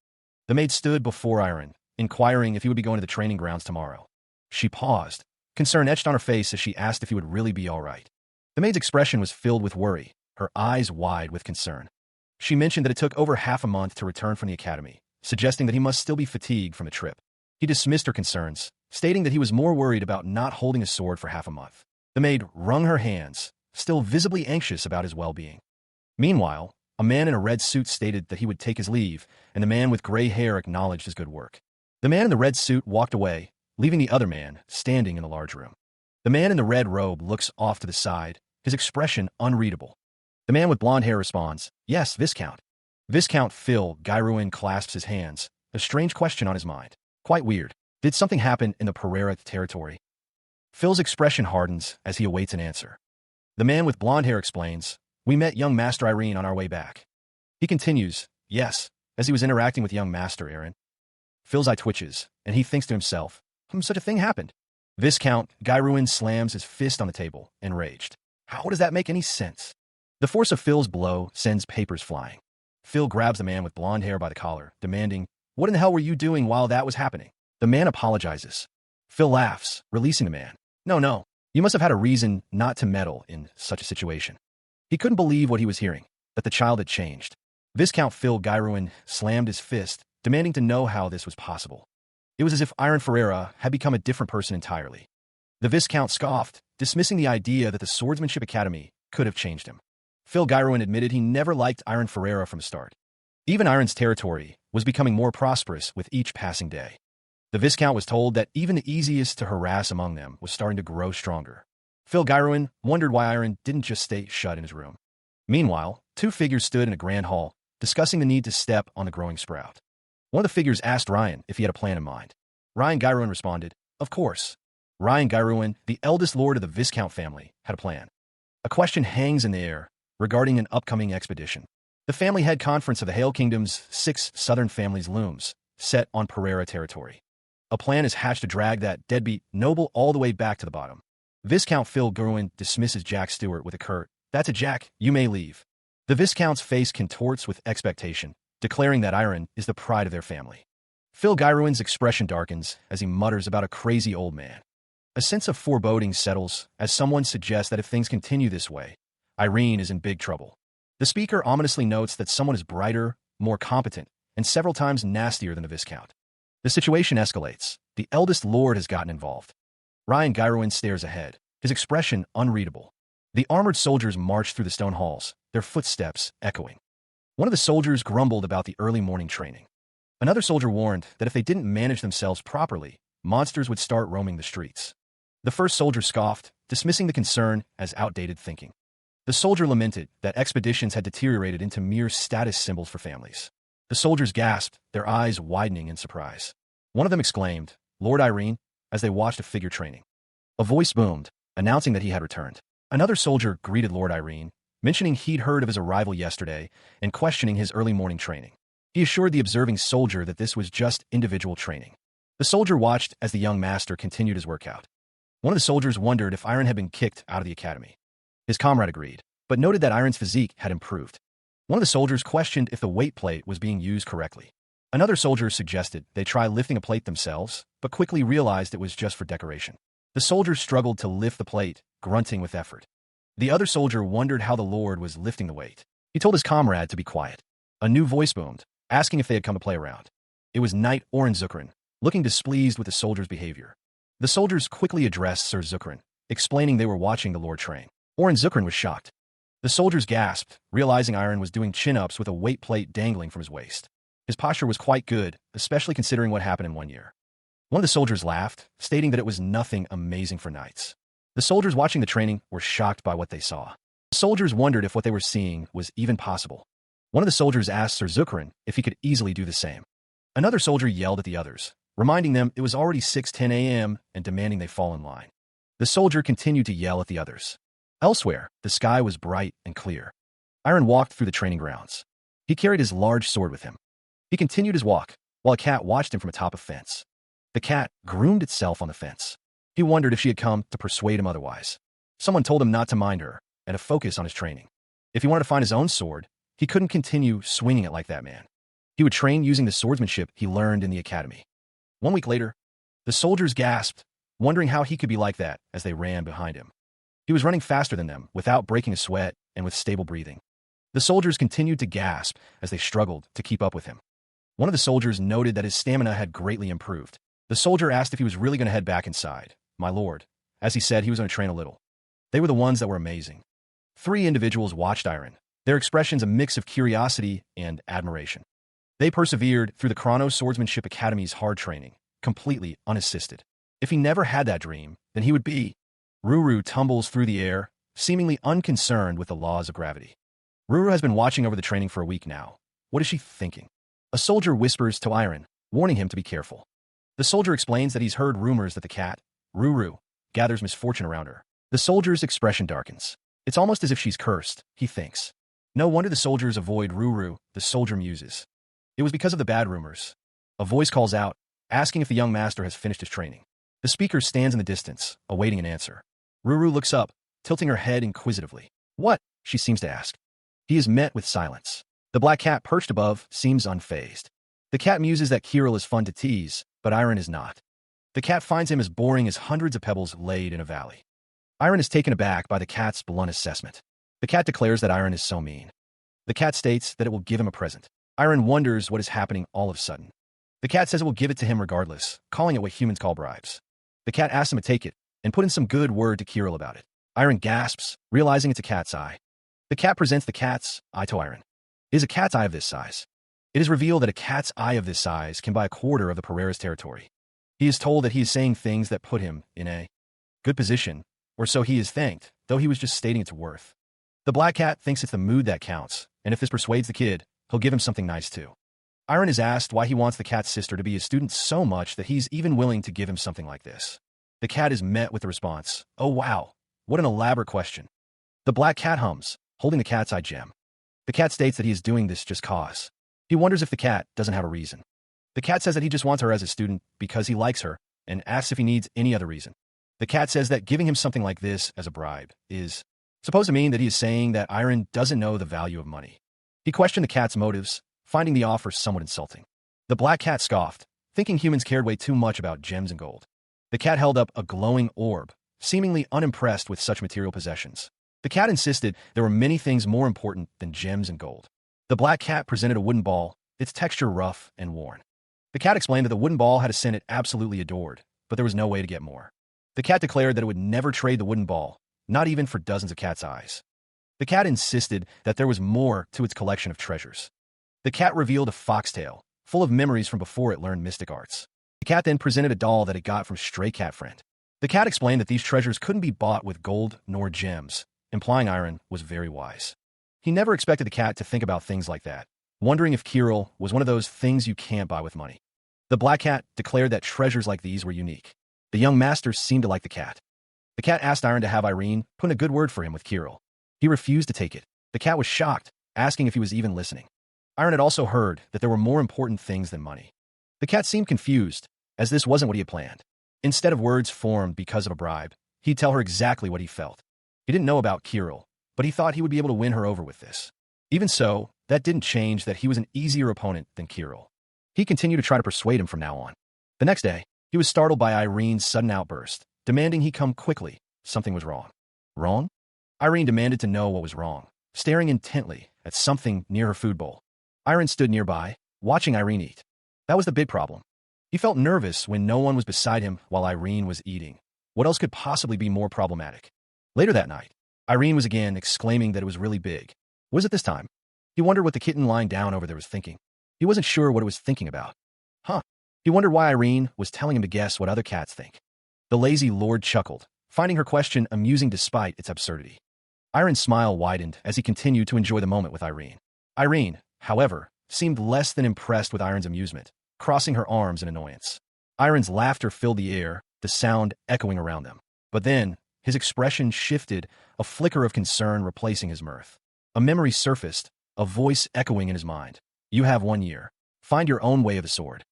The maid stood before Iron, inquiring if he would be going to the training grounds tomorrow. She paused, concern etched on her face as she asked if he would really be all right. The maid's expression was filled with worry, her eyes wide with concern. She mentioned that it took over half a month to return from the academy, suggesting that he must still be fatigued from the trip. He dismissed her concerns, stating that he was more worried about not holding a sword for half a month. The maid wrung her hands, still visibly anxious about his well-being. Meanwhile, a man in a red suit stated that he would take his leave, and the man with gray hair acknowledged his good work. The man in the red suit walked away, leaving the other man standing in the large room. The man in the red robe looks off to the side, his expression unreadable. The man with blonde hair responds, "Yes, Viscount." Viscount Phil Gairuan clasps his hands, a strange question on his mind. Quite weird. Did something happen in the Pereira territory? Phil's expression hardens as he awaits an answer. The man with blonde hair explains, "We met young Master Irene on our way back." He continues, "Yes," as he was interacting with young Master Aaron. Phil's eye twitches, and he thinks to himself, such a thing happened. Viscount Gairuan slams his fist on the table, enraged. How does that make any sense? The force of Phil's blow sends papers flying. Phil grabs the man with blonde hair by the collar, demanding, "What in the hell were you doing while that was happening?" The man apologizes. Phil laughs, releasing the man. No, you must have had a reason not to meddle in such a situation." He couldn't believe what he was hearing, that the child had changed. Viscount Phil Gairuan slammed his fist, demanding to know how this was possible. It was as if Iron Ferreira had become a different person entirely. The Viscount scoffed, dismissing the idea that the Swordsmanship Academy could have changed him. Phil Gairuan admitted he never liked Iron Ferreira from the start. Even Iron's territory was becoming more prosperous with each passing day. The Viscount was told that even the easiest to harass among them was starting to grow stronger. Phil Gairuan wondered why Iron didn't just stay shut in his room. Meanwhile, two figures stood in a grand hall, discussing the need to step on the growing sprout. One of the figures asked Ryan if he had a plan in mind. Ryan Gairuin responded, "Of course." Ryan Gairuin, the eldest lord of the Viscount family, had a plan. A question hangs in the air regarding an upcoming expedition. The family head conference of the Hale Kingdom's 6 southern families looms, set on Pereira territory. A plan is hatched to drag that deadbeat noble all the way back to the bottom. Viscount Phil Gairuin dismisses Jack Stewart with a curt, "That's a Jack, you may leave." The Viscount's face contorts with expectation, declaring that Iron is the pride of their family. Phil Gairuin's expression darkens as he mutters about a crazy old man. A sense of foreboding settles as someone suggests that if things continue this way, Irene is in big trouble. The speaker ominously notes that someone is brighter, more competent, and several times nastier than the Viscount. The situation escalates. The eldest lord has gotten involved. Ryan Gairuin stares ahead, his expression unreadable. The armored soldiers march through the stone halls, their footsteps echoing. One of the soldiers grumbled about the early morning training. Another soldier warned that if they didn't manage themselves properly, monsters would start roaming the streets. The first soldier scoffed, dismissing the concern as outdated thinking. The soldier lamented that expeditions had deteriorated into mere status symbols for families. The soldiers gasped, their eyes widening in surprise. One of them exclaimed, "Lord Irene," as they watched a figure training. A voice boomed, announcing that he had returned. Another soldier greeted Lord Irene, mentioning he'd heard of his arrival yesterday and questioning his early morning training. He assured the observing soldier that this was just individual training. The soldier watched as the young master continued his workout. One of the soldiers wondered if Iron had been kicked out of the academy. His comrade agreed, but noted that Iron's physique had improved. One of the soldiers questioned if the weight plate was being used correctly. Another soldier suggested they try lifting a plate themselves, but quickly realized it was just for decoration. The soldiers struggled to lift the plate, grunting with effort. The other soldier wondered how the Lord was lifting the weight. He told his comrade to be quiet. A new voice boomed, asking if they had come to play around. It was Knight Oren Zuckran, looking displeased with the soldiers' behavior. The soldiers quickly addressed Sir Zuckran, explaining they were watching the Lord train. Oren Zuckran was shocked. The soldiers gasped, realizing Iron was doing chin-ups with a weight plate dangling from his waist. His posture was quite good, especially considering what happened in 1 year. One of the soldiers laughed, stating that it was nothing amazing for knights. The soldiers watching the training were shocked by what they saw. The soldiers wondered if what they were seeing was even possible. One of the soldiers asked Sir Zuckran if he could easily do the same. Another soldier yelled at the others, reminding them it was already 6:10 a.m. and demanding they fall in line. The soldier continued to yell at the others. Elsewhere, the sky was bright and clear. Iron walked through the training grounds. He carried his large sword with him. He continued his walk, while a cat watched him from atop a fence. The cat groomed itself on the fence. He wondered if she had come to persuade him otherwise. Someone told him not to mind her and to focus on his training. If he wanted to find his own sword, he couldn't continue swinging it like that man. He would train using the swordsmanship he learned in the academy. 1 week later, the soldiers gasped, wondering how he could be like that as they ran behind him. He was running faster than them, without breaking a sweat and with stable breathing. The soldiers continued to gasp as they struggled to keep up with him. One of the soldiers noted that his stamina had greatly improved. The soldier asked if he was really going to head back inside. "My lord," as he said he was going to train a little. They were the ones that were amazing. 3 individuals watched Iron, their expressions a mix of curiosity and admiration. They persevered through the Chrono Swordsmanship Academy's hard training, completely unassisted. If he never had that dream, then he would be. Ruru tumbles through the air, seemingly unconcerned with the laws of gravity. Ruru has been watching over the training for a week now. What is she thinking? A soldier whispers to Iron, warning him to be careful. The soldier explains that he's heard rumors that the cat, Ruru, gathers misfortune around her. The soldier's expression darkens. It's almost as if she's cursed, he thinks. No wonder the soldiers avoid Ruru, the soldier muses. It was because of the bad rumors. A voice calls out, asking if the young master has finished his training. The speaker stands in the distance, awaiting an answer. Ruru looks up, tilting her head inquisitively. "What?" she seems to ask. He is met with silence. The black cat perched above seems unfazed. The cat muses that Kirill is fun to tease, but Iron is not. The cat finds him as boring as hundreds of pebbles laid in a valley. Iron is taken aback by the cat's blunt assessment. The cat declares that Iron is so mean. The cat states that it will give him a present. Iron wonders what is happening all of a sudden. The cat says it will give it to him regardless, calling it what humans call bribes. The cat asks him to take it, and put in some good word to Kirill about it. Iron gasps, realizing it's a cat's eye. The cat presents the cat's eye to Iron. It is a cat's eye of this size. It is revealed that a cat's eye of this size can buy a quarter of the Pereira's territory. He is told that he is saying things that put him in a good position, or so he is thanked, though he was just stating its worth. The black cat thinks it's the mood that counts, and if this persuades the kid, he'll give him something nice too. Iron is asked why he wants the cat's sister to be his student so much that he's even willing to give him something like this. The cat is met with the response, "Oh wow, what an elaborate question." The black cat hums, holding the cat's eye gem. The cat states that he is doing this just cause. He wonders if the cat doesn't have a reason. The cat says that he just wants her as a student because he likes her and asks if he needs any other reason. The cat says that giving him something like this as a bribe is supposed to mean that he is saying that Iron doesn't know the value of money. He questioned the cat's motives, finding the offer somewhat insulting. The black cat scoffed, thinking humans cared way too much about gems and gold. The cat held up a glowing orb, seemingly unimpressed with such material possessions. The cat insisted there were many things more important than gems and gold. The black cat presented a wooden ball, its texture rough and worn. The cat explained that the wooden ball had a scent it absolutely adored, but there was no way to get more. The cat declared that it would never trade the wooden ball, not even for dozens of cat's eyes. The cat insisted that there was more to its collection of treasures. The cat revealed a foxtail, full of memories from before it learned mystic arts. The cat then presented a doll that it got from stray cat friend. The cat explained that these treasures couldn't be bought with gold nor gems, implying Iron was very wise. He never expected the cat to think about things like that, wondering if Kirill was one of those things you can't buy with money. The black cat declared that treasures like these were unique. The young master seemed to like the cat. The cat asked Iron to have Irene put in a good word for him with Kirill. He refused to take it. The cat was shocked, asking if he was even listening. Iron had also heard that there were more important things than money. The cat seemed confused, as this wasn't what he had planned. Instead of words formed because of a bribe, he'd tell her exactly what he felt. He didn't know about Kirill, but he thought he would be able to win her over with this. Even so, that didn't change that he was an easier opponent than Kirill. He continued to try to persuade him from now on. The next day, he was startled by Irene's sudden outburst, demanding he come quickly. Something was wrong. Wrong? Irene demanded to know what was wrong, staring intently at something near her food bowl. Irene stood nearby, watching Irene eat. That was the big problem. He felt nervous when no one was beside him while Irene was eating. What else could possibly be more problematic? Later that night, Irene was again exclaiming that it was really big. What was it this time? He wondered what the kitten lying down over there was thinking. He wasn't sure what it was thinking about. He wondered why Irene was telling him to guess what other cats think. The lazy lord chuckled, finding her question amusing despite its absurdity. Iron's smile widened as he continued to enjoy the moment with Irene. Irene, however, seemed less than impressed with Iron's amusement, crossing her arms in annoyance. Iron's laughter filled the air, the sound echoing around them. But then, his expression shifted, a flicker of concern replacing his mirth. A memory surfaced, a voice echoing in his mind. "You have 1 year. Find your own way of the sword."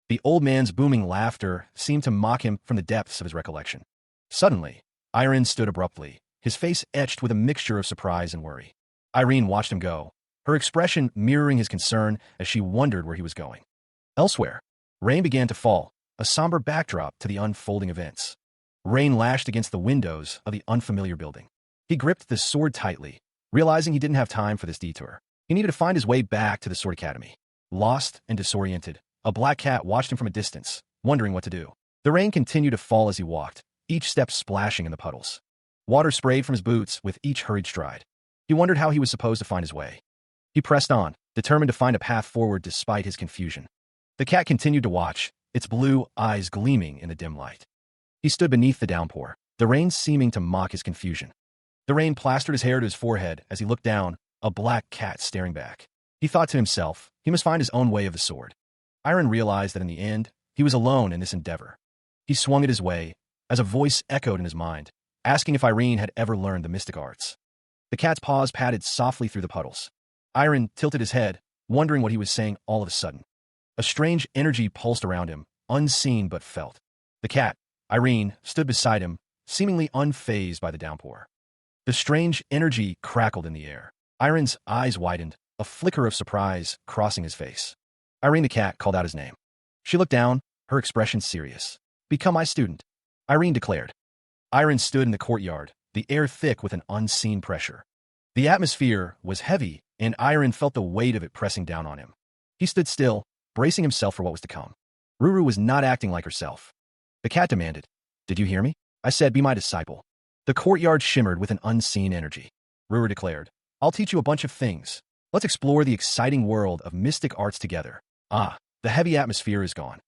The old man's booming laughter seemed to mock him from the depths of his recollection. Suddenly, Iron stood abruptly, his face etched with a mixture of surprise and worry. Irene watched him go, her expression mirroring his concern as she wondered where he was going. Elsewhere, rain began to fall, a somber backdrop to the unfolding events. Rain lashed against the windows of the unfamiliar building. He gripped the sword tightly, realizing he didn't have time for this detour. He needed to find his way back to the Sword Academy. Lost and disoriented, a black cat watched him from a distance, wondering what to do. The rain continued to fall as he walked, each step splashing in the puddles. Water sprayed from his boots with each hurried stride. He wondered how he was supposed to find his way. He pressed on, determined to find a path forward despite his confusion. The cat continued to watch, its blue eyes gleaming in the dim light. He stood beneath the downpour, the rain seeming to mock his confusion. The rain plastered his hair to his forehead as he looked down, a black cat staring back. He thought to himself, he must find his own way of the sword. Iron realized that in the end, he was alone in this endeavor. He swung it his way, as a voice echoed in his mind, asking if Irene had ever learned the mystic arts. The cat's paws padded softly through the puddles. Iron tilted his head, wondering what he was saying all of a sudden. A strange energy pulsed around him, unseen but felt. The cat, Irene, stood beside him, seemingly unfazed by the downpour. The strange energy crackled in the air. Iron's eyes widened, a flicker of surprise crossing his face. Irene the cat called out his name. She looked down, her expression serious. "Become my student," Irene declared. Iron stood in the courtyard, the air thick with an unseen pressure. The atmosphere was heavy, and Iron felt the weight of it pressing down on him. He stood still, bracing himself for what was to come. Ruru was not acting like herself. The cat demanded, "Did you hear me? I said be my disciple." The courtyard shimmered with an unseen energy. Ruru declared, "I'll teach you a bunch of things. Let's explore the exciting world of mystic arts together." The heavy atmosphere is gone.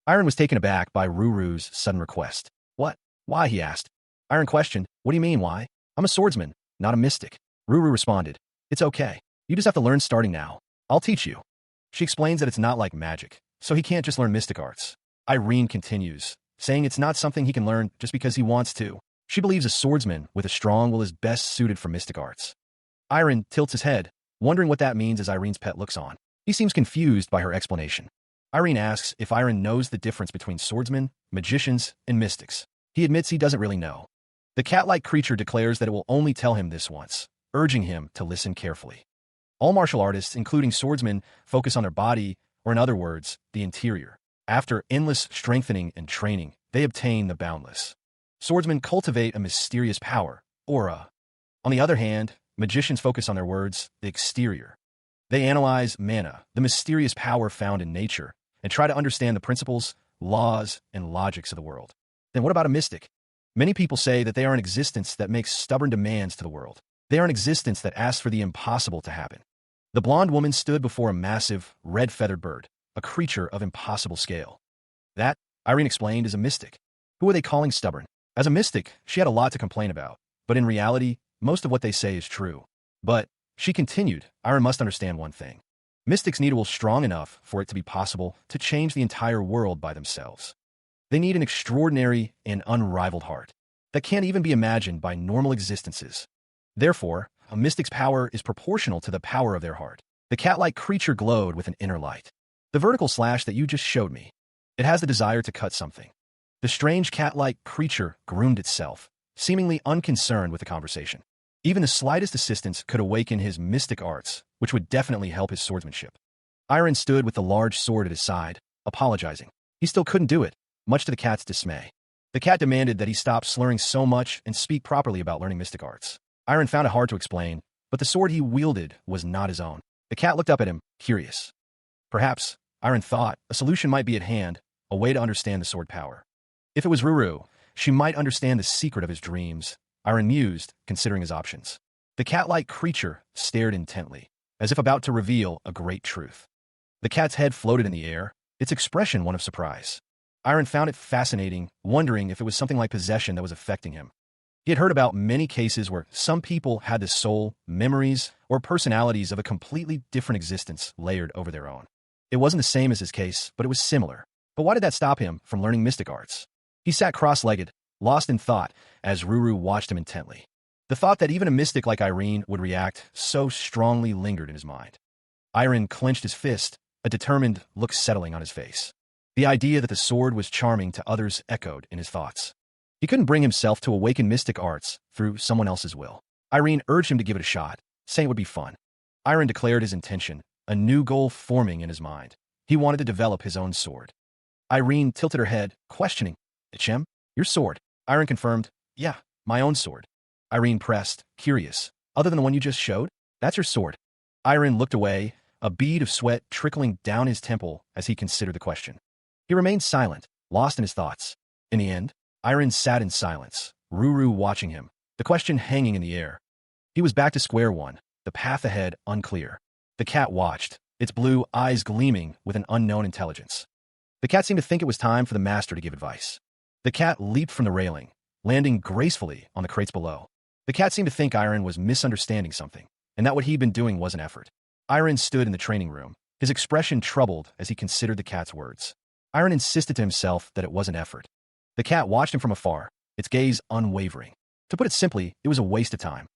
Iron was taken aback by Ruru's sudden request. "What? Why?" he asked. Iron questioned, "What do you mean, why? I'm a swordsman, not a mystic." Ruru responded, "It's okay. You just have to learn starting now. I'll teach you. She explains that it's not like magic, so he can't just learn mystic arts. Irene continues, saying it's not something he can learn just because he wants to. She believes a swordsman with a strong will is best suited for mystic arts. Iron tilts his head, wondering what that means as Irene's pet looks on. He seems confused by her explanation. Irene asks if Iron knows the difference between swordsmen, magicians, and mystics. He admits he doesn't really know. The cat-like creature declares that it will only tell him this once, urging him to listen carefully. All martial artists, including swordsmen, focus on their body, or in other words, the interior. After endless strengthening and training, they obtain the boundless. Swordsmen cultivate a mysterious power, aura. On the other hand, magicians focus on their words, the exterior. They analyze mana, the mysterious power found in nature, and try to understand the principles, laws, and logics of the world. Then what about a mystic? Many people say that they are an existence that makes stubborn demands to the world. They are an existence that asks for the impossible to happen. The blonde woman stood before a massive, red-feathered bird, a creature of impossible scale. That, Irene explained, is a mystic. Who are they calling stubborn? As a mystic, she had a lot to complain about, but in reality, most of what they say is true. But, she continued, Irene must understand one thing. Mystics need a will strong enough for it to be possible to change the entire world by themselves. They need an extraordinary and unrivaled heart that can't even be imagined by normal existences. Therefore, a mystic's power is proportional to the power of their heart. The cat-like creature glowed with an inner light. The vertical slash that you just showed me. It has the desire to cut something. The strange cat-like creature groomed itself, seemingly unconcerned with the conversation. Even the slightest assistance could awaken his mystic arts, which would definitely help his swordsmanship. Iron stood with the large sword at his side, apologizing. He still couldn't do it, much to the cat's dismay. The cat demanded that he stop slurring so much and speak properly about learning mystic arts. Iron found it hard to explain, but the sword he wielded was not his own. The cat looked up at him, curious. Perhaps, Iron thought, a solution might be at hand, a way to understand the sword power. If it was Ruru, she might understand the secret of his dreams, Iron mused, considering his options. The cat-like creature stared intently, as if about to reveal a great truth. The cat's head floated in the air, its expression one of surprise. Iron found it fascinating, wondering if it was something like possession that was affecting him. He had heard about many cases where some people had the soul, memories, or personalities of a completely different existence layered over their own. It wasn't the same as his case, but it was similar. But why did that stop him from learning mystic arts? He sat cross-legged, lost in thought, as Ruru watched him intently. The thought that even a mystic like Irene would react so strongly lingered in his mind. Iron clenched his fist, a determined look settling on his face. The idea that the sword was charming to others echoed in his thoughts. He couldn't bring himself to awaken mystic arts through someone else's will. Irene urged him to give it a shot, saying it would be fun. Iron declared his intention, a new goal forming in his mind. He wanted to develop his own sword. Irene tilted her head, questioning, Ichem, your sword? Iron confirmed, yeah, my own sword. Irene pressed, curious. Other than the one you just showed? That's your sword. Iron looked away, a bead of sweat trickling down his temple as he considered the question. He remained silent, lost in his thoughts. In the end, Iron sat in silence, Ruru watching him, the question hanging in the air. He was back to square one, the path ahead unclear. The cat watched, its blue eyes gleaming with an unknown intelligence. The cat seemed to think it was time for the master to give advice. The cat leaped from the railing, landing gracefully on the crates below. The cat seemed to think Iron was misunderstanding something, and that what he'd been doing was an effort. Iron stood in the training room, his expression troubled as he considered the cat's words. Iron insisted to himself that it was an effort. The cat watched him from afar, its gaze unwavering. To put it simply, it was a waste of time.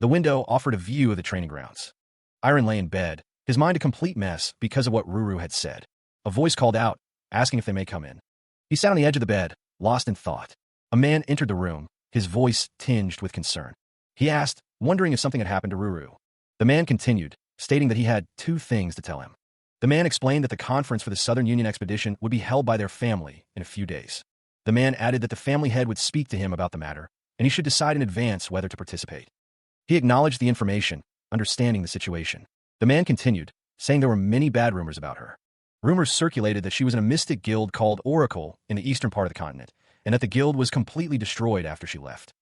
The window offered a view of the training grounds. Iron lay in bed, his mind a complete mess because of what Ruru had said. A voice called out, asking if they may come in. He sat on the edge of the bed, lost in thought. A man entered the room, his voice tinged with concern. He asked, wondering if something had happened to Ruru. The man continued, stating that he had 2 things to tell him. The man explained that the conference for the Southern Union expedition would be held by their family in a few days. The man added that the family head would speak to him about the matter, and he should decide in advance whether to participate. He acknowledged the information, understanding the situation. The man continued, saying there were many bad rumors about her. Rumors circulated that she was in a mystic guild called Oracle in the eastern part of the continent, and that the guild was completely destroyed after she left.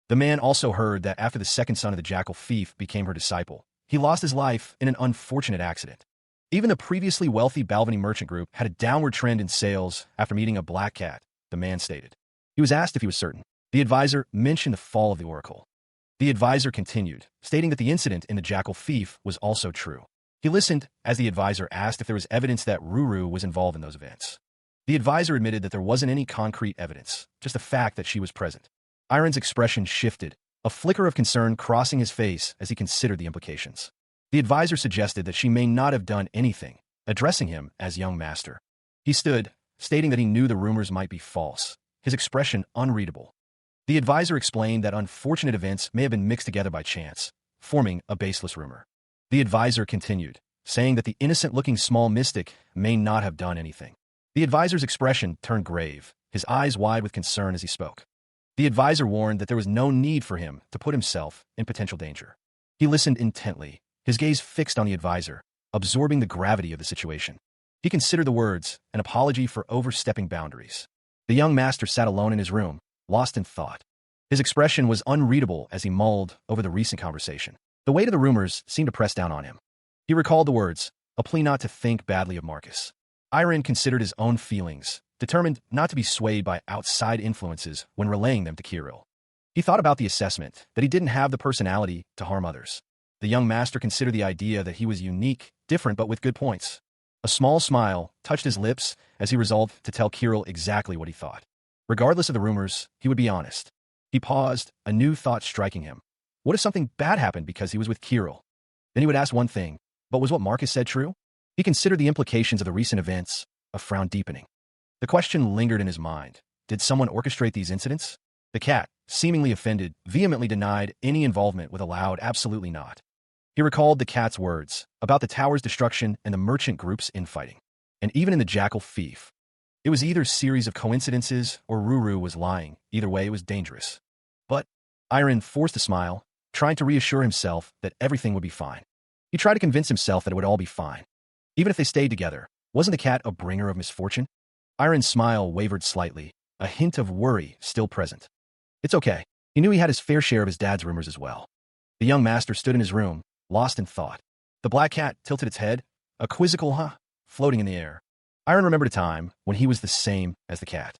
The man also heard that after the second son of the Jackal Thief became her disciple, he lost his life in an unfortunate accident. Even the previously wealthy Balvenie merchant group had a downward trend in sales after meeting a black cat, the man stated. He was asked if he was certain. The advisor mentioned the fall of the Oracle. The advisor continued, stating that the incident in the Jackal Thief was also true. He listened as the advisor asked if there was evidence that Ruru was involved in those events. The advisor admitted that there wasn't any concrete evidence, just the fact that she was present. Iron's expression shifted, a flicker of concern crossing his face as he considered the implications. The advisor suggested that she may not have done anything, addressing him as young master. He stood, stating that he knew the rumors might be false, his expression unreadable. The advisor explained that unfortunate events may have been mixed together by chance, forming a baseless rumor. The advisor continued, saying that the innocent-looking small mystic may not have done anything. The advisor's expression turned grave, his eyes wide with concern as he spoke. The advisor warned that there was no need for him to put himself in potential danger. He listened intently, his gaze fixed on the advisor, absorbing the gravity of the situation. He considered the words an apology for overstepping boundaries. The young master sat alone in his room, lost in thought. His expression was unreadable as he mulled over the recent conversation. The weight of the rumors seemed to press down on him. He recalled the words, a plea not to think badly of Marcus. Iron considered his own feelings, determined not to be swayed by outside influences when relaying them to Kirill. He thought about the assessment, that he didn't have the personality to harm others. The young master considered the idea that he was unique, different but with good points. A small smile touched his lips as he resolved to tell Kirill exactly what he thought. Regardless of the rumors, he would be honest. He paused, a new thought striking him. What if something bad happened because he was with Kirill? Then he would ask one thing, but was what Marcus said true? He considered the implications of the recent events, a frown deepening. The question lingered in his mind. Did someone orchestrate these incidents? The cat, seemingly offended, vehemently denied any involvement with a loud absolutely not. He recalled the cat's words about the tower's destruction and the merchant group's infighting. And even in the jackal thief, it was either a series of coincidences or Ruru was lying. Either way, it was dangerous. But Iron forced a smile, trying to reassure himself that everything would be fine. He tried to convince himself that it would all be fine. Even if they stayed together, wasn't the cat a bringer of misfortune? Iron's smile wavered slightly, a hint of worry still present. It's okay. He knew he had his fair share of his dad's rumors as well. The young master stood in his room, lost in thought. The black cat tilted its head, a quizzical huh, floating in the air. Iron remembered a time when he was the same as the cat.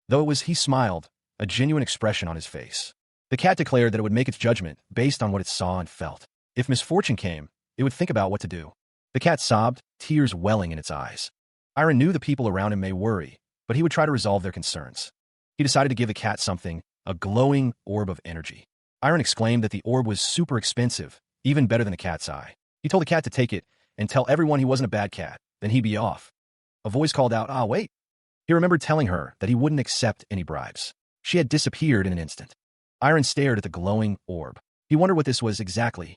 Though it was he smiled, a genuine expression on his face. The cat declared that it would make its judgment based on what it saw and felt. If misfortune came, it would think about what to do. The cat sobbed, tears welling in its eyes. Iron knew the people around him may worry, but he would try to resolve their concerns. He decided to give the cat something, a glowing orb of energy. Iron exclaimed that the orb was super expensive, even better than the cat's eye. He told the cat to take it and tell everyone he wasn't a bad cat, then he'd be off. A voice called out, wait. He remembered telling her that he wouldn't accept any bribes. She had disappeared in an instant. Iron stared at the glowing orb. He wondered what this was exactly.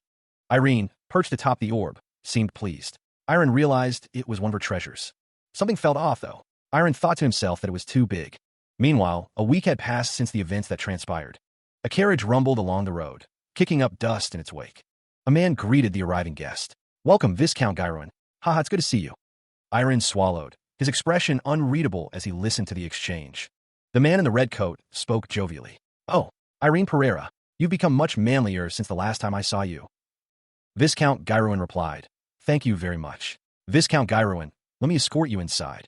Irene, perched atop the orb, seemed pleased. Iron realized it was one of her treasures. Something felt off, though. Iron thought to himself that it was too big. Meanwhile, a week had passed since the events that transpired. A carriage rumbled along the road, kicking up dust in its wake. A man greeted the arriving guest. Welcome, Viscount Gyroin. Haha, it's good to see you. Iron swallowed, his expression unreadable as he listened to the exchange. The man in the red coat spoke jovially. Oh, Irene Pereira, you've become much manlier since the last time I saw you. Viscount Gyroin replied. Thank you very much. Viscount Gyroin, let me escort you inside.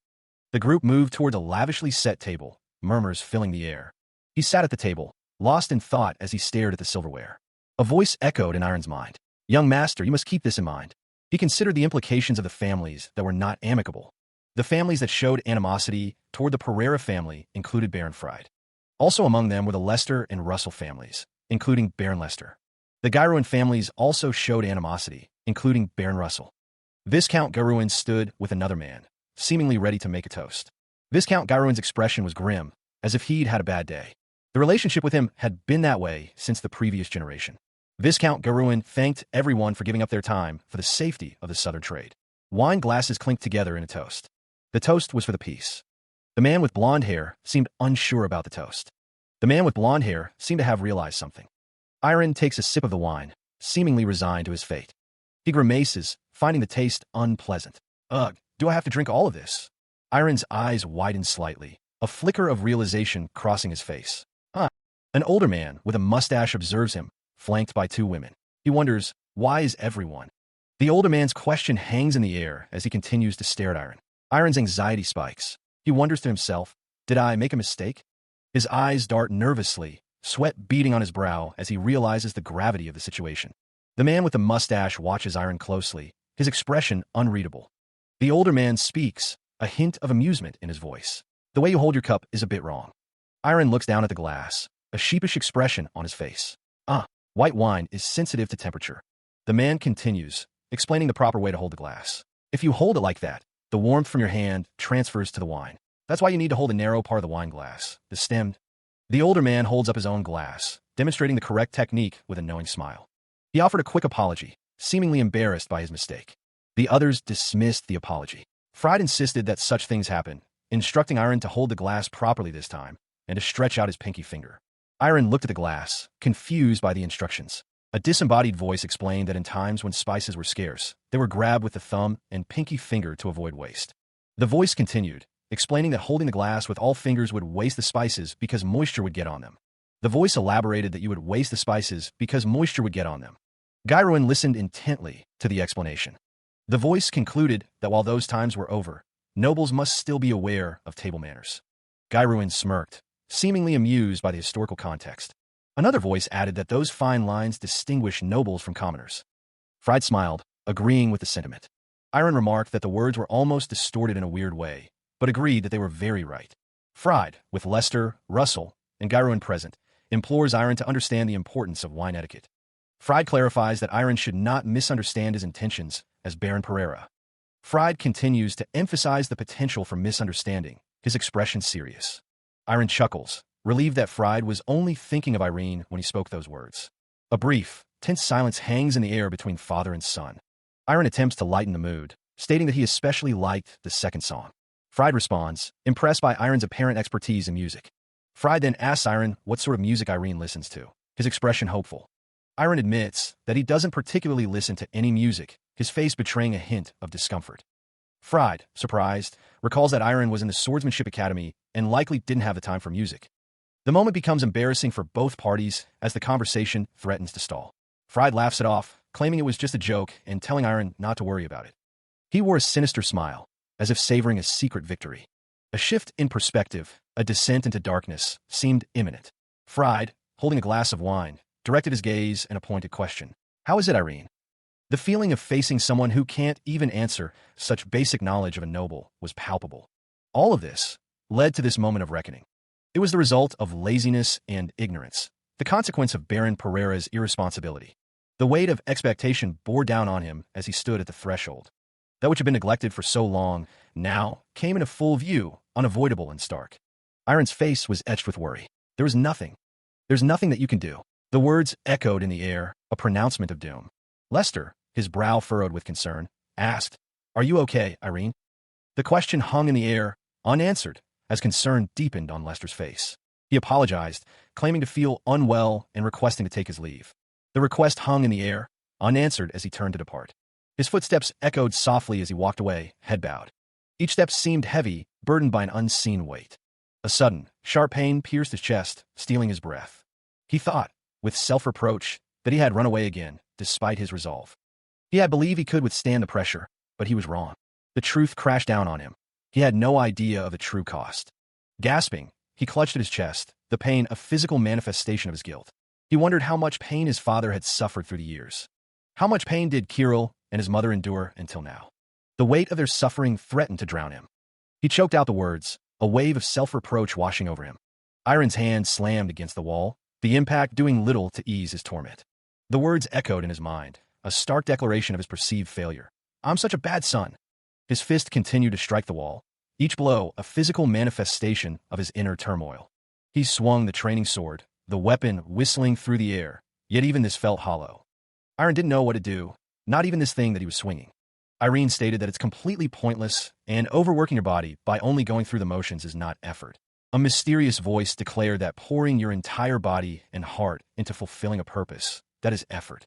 The group moved toward the lavishly set table, murmurs filling the air. He sat at the table, lost in thought as he stared at the silverware. A voice echoed in Iron's mind. Young master, you must keep this in mind. He considered the implications of the families that were not amicable. The families that showed animosity toward the Pereira family included Baron Fried. Also among them were the Lester and Russell families, including Baron Lester. The Gyroin families also showed animosity, including Baron Russell. Viscount Gyroin stood with another man, seemingly ready to make a toast. Viscount Gyroin's expression was grim, as if he'd had a bad day. The relationship with him had been that way since the previous generation. Viscount Gyroin thanked everyone for giving up their time for the safety of the southern trade. Wine glasses clinked together in a toast. The toast was for the peace. The man with blonde hair seemed unsure about the toast. The man with blonde hair seemed to have realized something. Iron takes a sip of the wine, seemingly resigned to his fate. He grimaces, finding the taste unpleasant. Ugh, do I have to drink all of this? Iron's eyes widened slightly, a flicker of realization crossing his face. An older man with a mustache observes him, flanked by two women. He wonders, why is everyone? The older man's question hangs in the air as he continues to stare at Iron. Iron's anxiety spikes. He wonders to himself, did I make a mistake? His eyes dart nervously, sweat beading on his brow as he realizes the gravity of the situation. The man with the mustache watches Iron closely, his expression unreadable. The older man speaks, a hint of amusement in his voice. The way you hold your cup is a bit wrong. Iron looks down at the glass, a sheepish expression on his face. White wine is sensitive to temperature. The man continues, explaining the proper way to hold the glass. If you hold it like that, the warmth from your hand transfers to the wine. That's why you need to hold a narrow part of the wine glass, the stemmed. The older man holds up his own glass, demonstrating the correct technique with a knowing smile. He offered a quick apology, seemingly embarrassed by his mistake. The others dismissed the apology. Fried insisted that such things happen, instructing Iron to hold the glass properly this time and to stretch out his pinky finger. Iron looked at the glass, confused by the instructions. A disembodied voice explained that in times when spices were scarce, they were grabbed with the thumb and pinky finger to avoid waste. The voice continued, explaining that holding the glass with all fingers would waste the spices because moisture would get on them. The voice elaborated that you would waste the spices because moisture would get on them. Gyruin listened intently to the explanation. The voice concluded that while those times were over, nobles must still be aware of table manners. Gyruin smirked, seemingly amused by the historical context. Another voice added that those fine lines distinguish nobles from commoners. Fried smiled, agreeing with the sentiment. Iron remarked that the words were almost distorted in a weird way, but agreed that they were very right. Fried, with Lester, Russell, and Gyruin present, implores Iron to understand the importance of wine etiquette. Fried clarifies that Iron should not misunderstand his intentions as Baron Pereira. Fried continues to emphasize the potential for misunderstanding, his expression serious. Iron chuckles, relieved that Fried was only thinking of Irene when he spoke those words. A brief, tense silence hangs in the air between father and son. Iron attempts to lighten the mood, stating that he especially liked the second song. Fried responds, impressed by Iron's apparent expertise in music. Fried then asks Iron what sort of music Irene listens to, his expression hopeful. Iron admits that he doesn't particularly listen to any music, his face betraying a hint of discomfort. Fried, surprised, recalls that Iron was in the Swordsmanship Academy and likely didn't have the time for music. The moment becomes embarrassing for both parties as the conversation threatens to stall. Fried laughs it off, claiming it was just a joke and telling Iron not to worry about it. He wore a sinister smile, as if savoring a secret victory. A shift in perspective, a descent into darkness, seemed imminent. Fried, holding a glass of wine, directed his gaze and a pointed question. How is it, Irene? The feeling of facing someone who can't even answer such basic knowledge of a noble was palpable. All of this led to this moment of reckoning. It was the result of laziness and ignorance, the consequence of Baron Pereira's irresponsibility. The weight of expectation bore down on him as he stood at the threshold. That which had been neglected for so long now came into full view, unavoidable and stark. Iron's face was etched with worry. There was nothing. There's nothing that you can do. The words echoed in the air, a pronouncement of doom. Lester, his brow furrowed with concern, asked, Are you okay, Irene? The question hung in the air, unanswered, as concern deepened on Lester's face. He apologized, claiming to feel unwell and requesting to take his leave. The request hung in the air, unanswered as he turned to depart. His footsteps echoed softly as he walked away, head bowed. Each step seemed heavy, burdened by an unseen weight. A sudden, sharp pain pierced his chest, stealing his breath. He thought, with self-reproach, that he had run away again, despite his resolve. He had believed he could withstand the pressure, but he was wrong. The truth crashed down on him. He had no idea of the true cost. Gasping, he clutched at his chest, the pain a physical manifestation of his guilt. He wondered how much pain his father had suffered through the years. How much pain did Kirill and his mother endure until now? The weight of their suffering threatened to drown him. He choked out the words, a wave of self-reproach washing over him. Iron's hand slammed against the wall, the impact doing little to ease his torment. The words echoed in his mind, a stark declaration of his perceived failure. I'm such a bad son. His fist continued to strike the wall, each blow a physical manifestation of his inner turmoil. He swung the training sword, the weapon whistling through the air, yet even this felt hollow. Iron didn't know what to do, not even this thing that he was swinging. Irene stated that it's completely pointless, and overworking your body by only going through the motions is not effort. A mysterious voice declared that pouring your entire body and heart into fulfilling a purpose, that is effort.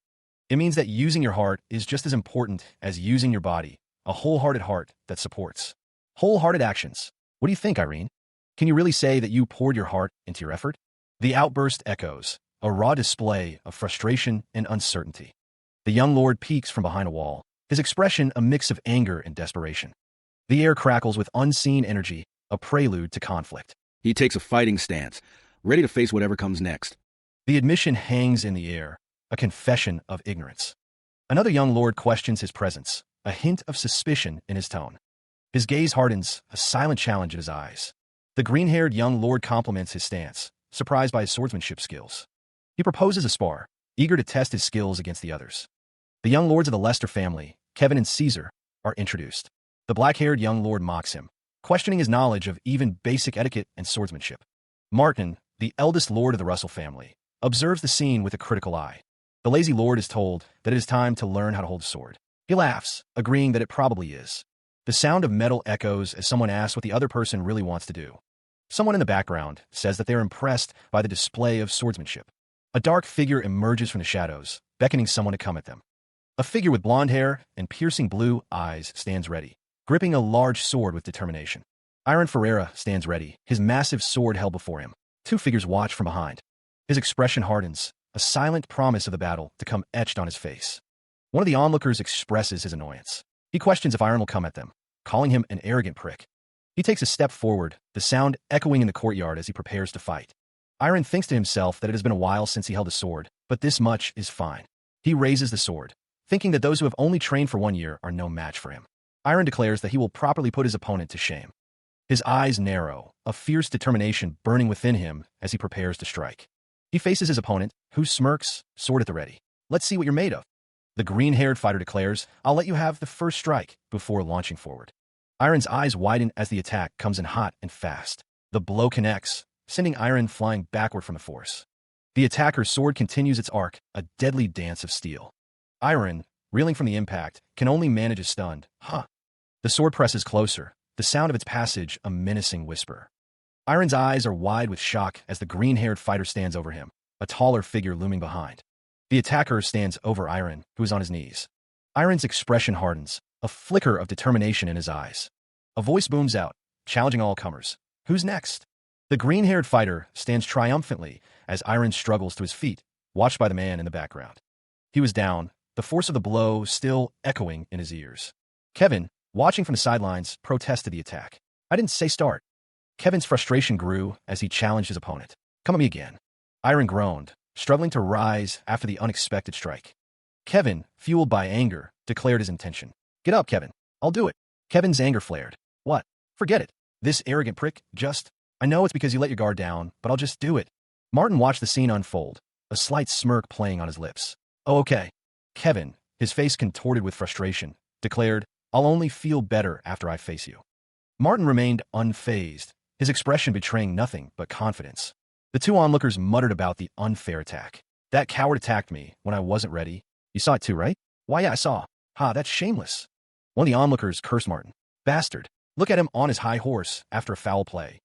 It means that using your heart is just as important as using your body, a wholehearted heart that supports. Wholehearted actions. What do you think, Irene? Can you really say that you poured your heart into your effort? The outburst echoes, a raw display of frustration and uncertainty. The young lord peeks from behind a wall, his expression a mix of anger and desperation. The air crackles with unseen energy, a prelude to conflict. He takes a fighting stance, ready to face whatever comes next. The admission hangs in the air, a confession of ignorance. Another young lord questions his presence, a hint of suspicion in his tone. His gaze hardens, a silent challenge in his eyes. The green-haired young lord compliments his stance, surprised by his swordsmanship skills. He proposes a spar, eager to test his skills against the others. The young lords of the Lester family, Kevin and Caesar, are introduced. The black-haired young lord mocks him, questioning his knowledge of even basic etiquette and swordsmanship. Martin, the eldest lord of the Russell family, observes the scene with a critical eye. The lazy lord is told that it is time to learn how to hold a sword. He laughs, agreeing that it probably is. The sound of metal echoes as someone asks what the other person really wants to do. Someone in the background says that they are impressed by the display of swordsmanship. A dark figure emerges from the shadows, beckoning someone to come at them. A figure with blonde hair and piercing blue eyes stands ready, gripping a large sword with determination. Iron Ferreira stands ready, his massive sword held before him. Two figures watch from behind. His expression hardens, a silent promise of the battle to come etched on his face. One of the onlookers expresses his annoyance. He questions if Iron will come at them, calling him an arrogant prick. He takes a step forward, the sound echoing in the courtyard as he prepares to fight. Iron thinks to himself that it has been a while since he held a sword, but this much is fine. He raises the sword, thinking that those who have only trained for 1 year are no match for him. Iron declares that he will properly put his opponent to shame. His eyes narrow, a fierce determination burning within him as he prepares to strike. He faces his opponent, who smirks, sword at the ready. Let's see what you're made of. The green-haired fighter declares, I'll let you have the first strike, before launching forward. Iron's eyes widen as the attack comes in hot and fast. The blow connects, sending Iron flying backward from the force. The attacker's sword continues its arc, a deadly dance of steel. Iron, reeling from the impact, can only manage a stunned, huh. The sword presses closer, the sound of its passage a menacing whisper. Iron's eyes are wide with shock as the green-haired fighter stands over him, a taller figure looming behind. The attacker stands over Iron, who is on his knees. Iron's expression hardens, a flicker of determination in his eyes. A voice booms out, challenging all comers. Who's next? The green-haired fighter stands triumphantly as Iron struggles to his feet, watched by the man in the background. He was down, the force of the blow still echoing in his ears. Kevin, watching from the sidelines, protested the attack. I didn't say start. Kevin's frustration grew as he challenged his opponent. Come at me again. Iron groaned, struggling to rise after the unexpected strike. Kevin, fueled by anger, declared his intention. Get up, Kevin. I'll do it. Kevin's anger flared. What? Forget it. This arrogant prick, I know it's because you let your guard down, but I'll just do it. Martin watched the scene unfold, a slight smirk playing on his lips. Oh, okay. Kevin, his face contorted with frustration, declared, I'll only feel better after I face you. Martin remained unfazed, his expression betraying nothing but confidence. The two onlookers muttered about the unfair attack. That coward attacked me when I wasn't ready. You saw it too, right? Why, yeah, I saw. Ha, that's shameless. One of the onlookers cursed Martin. Bastard. Look at him on his high horse after a foul play.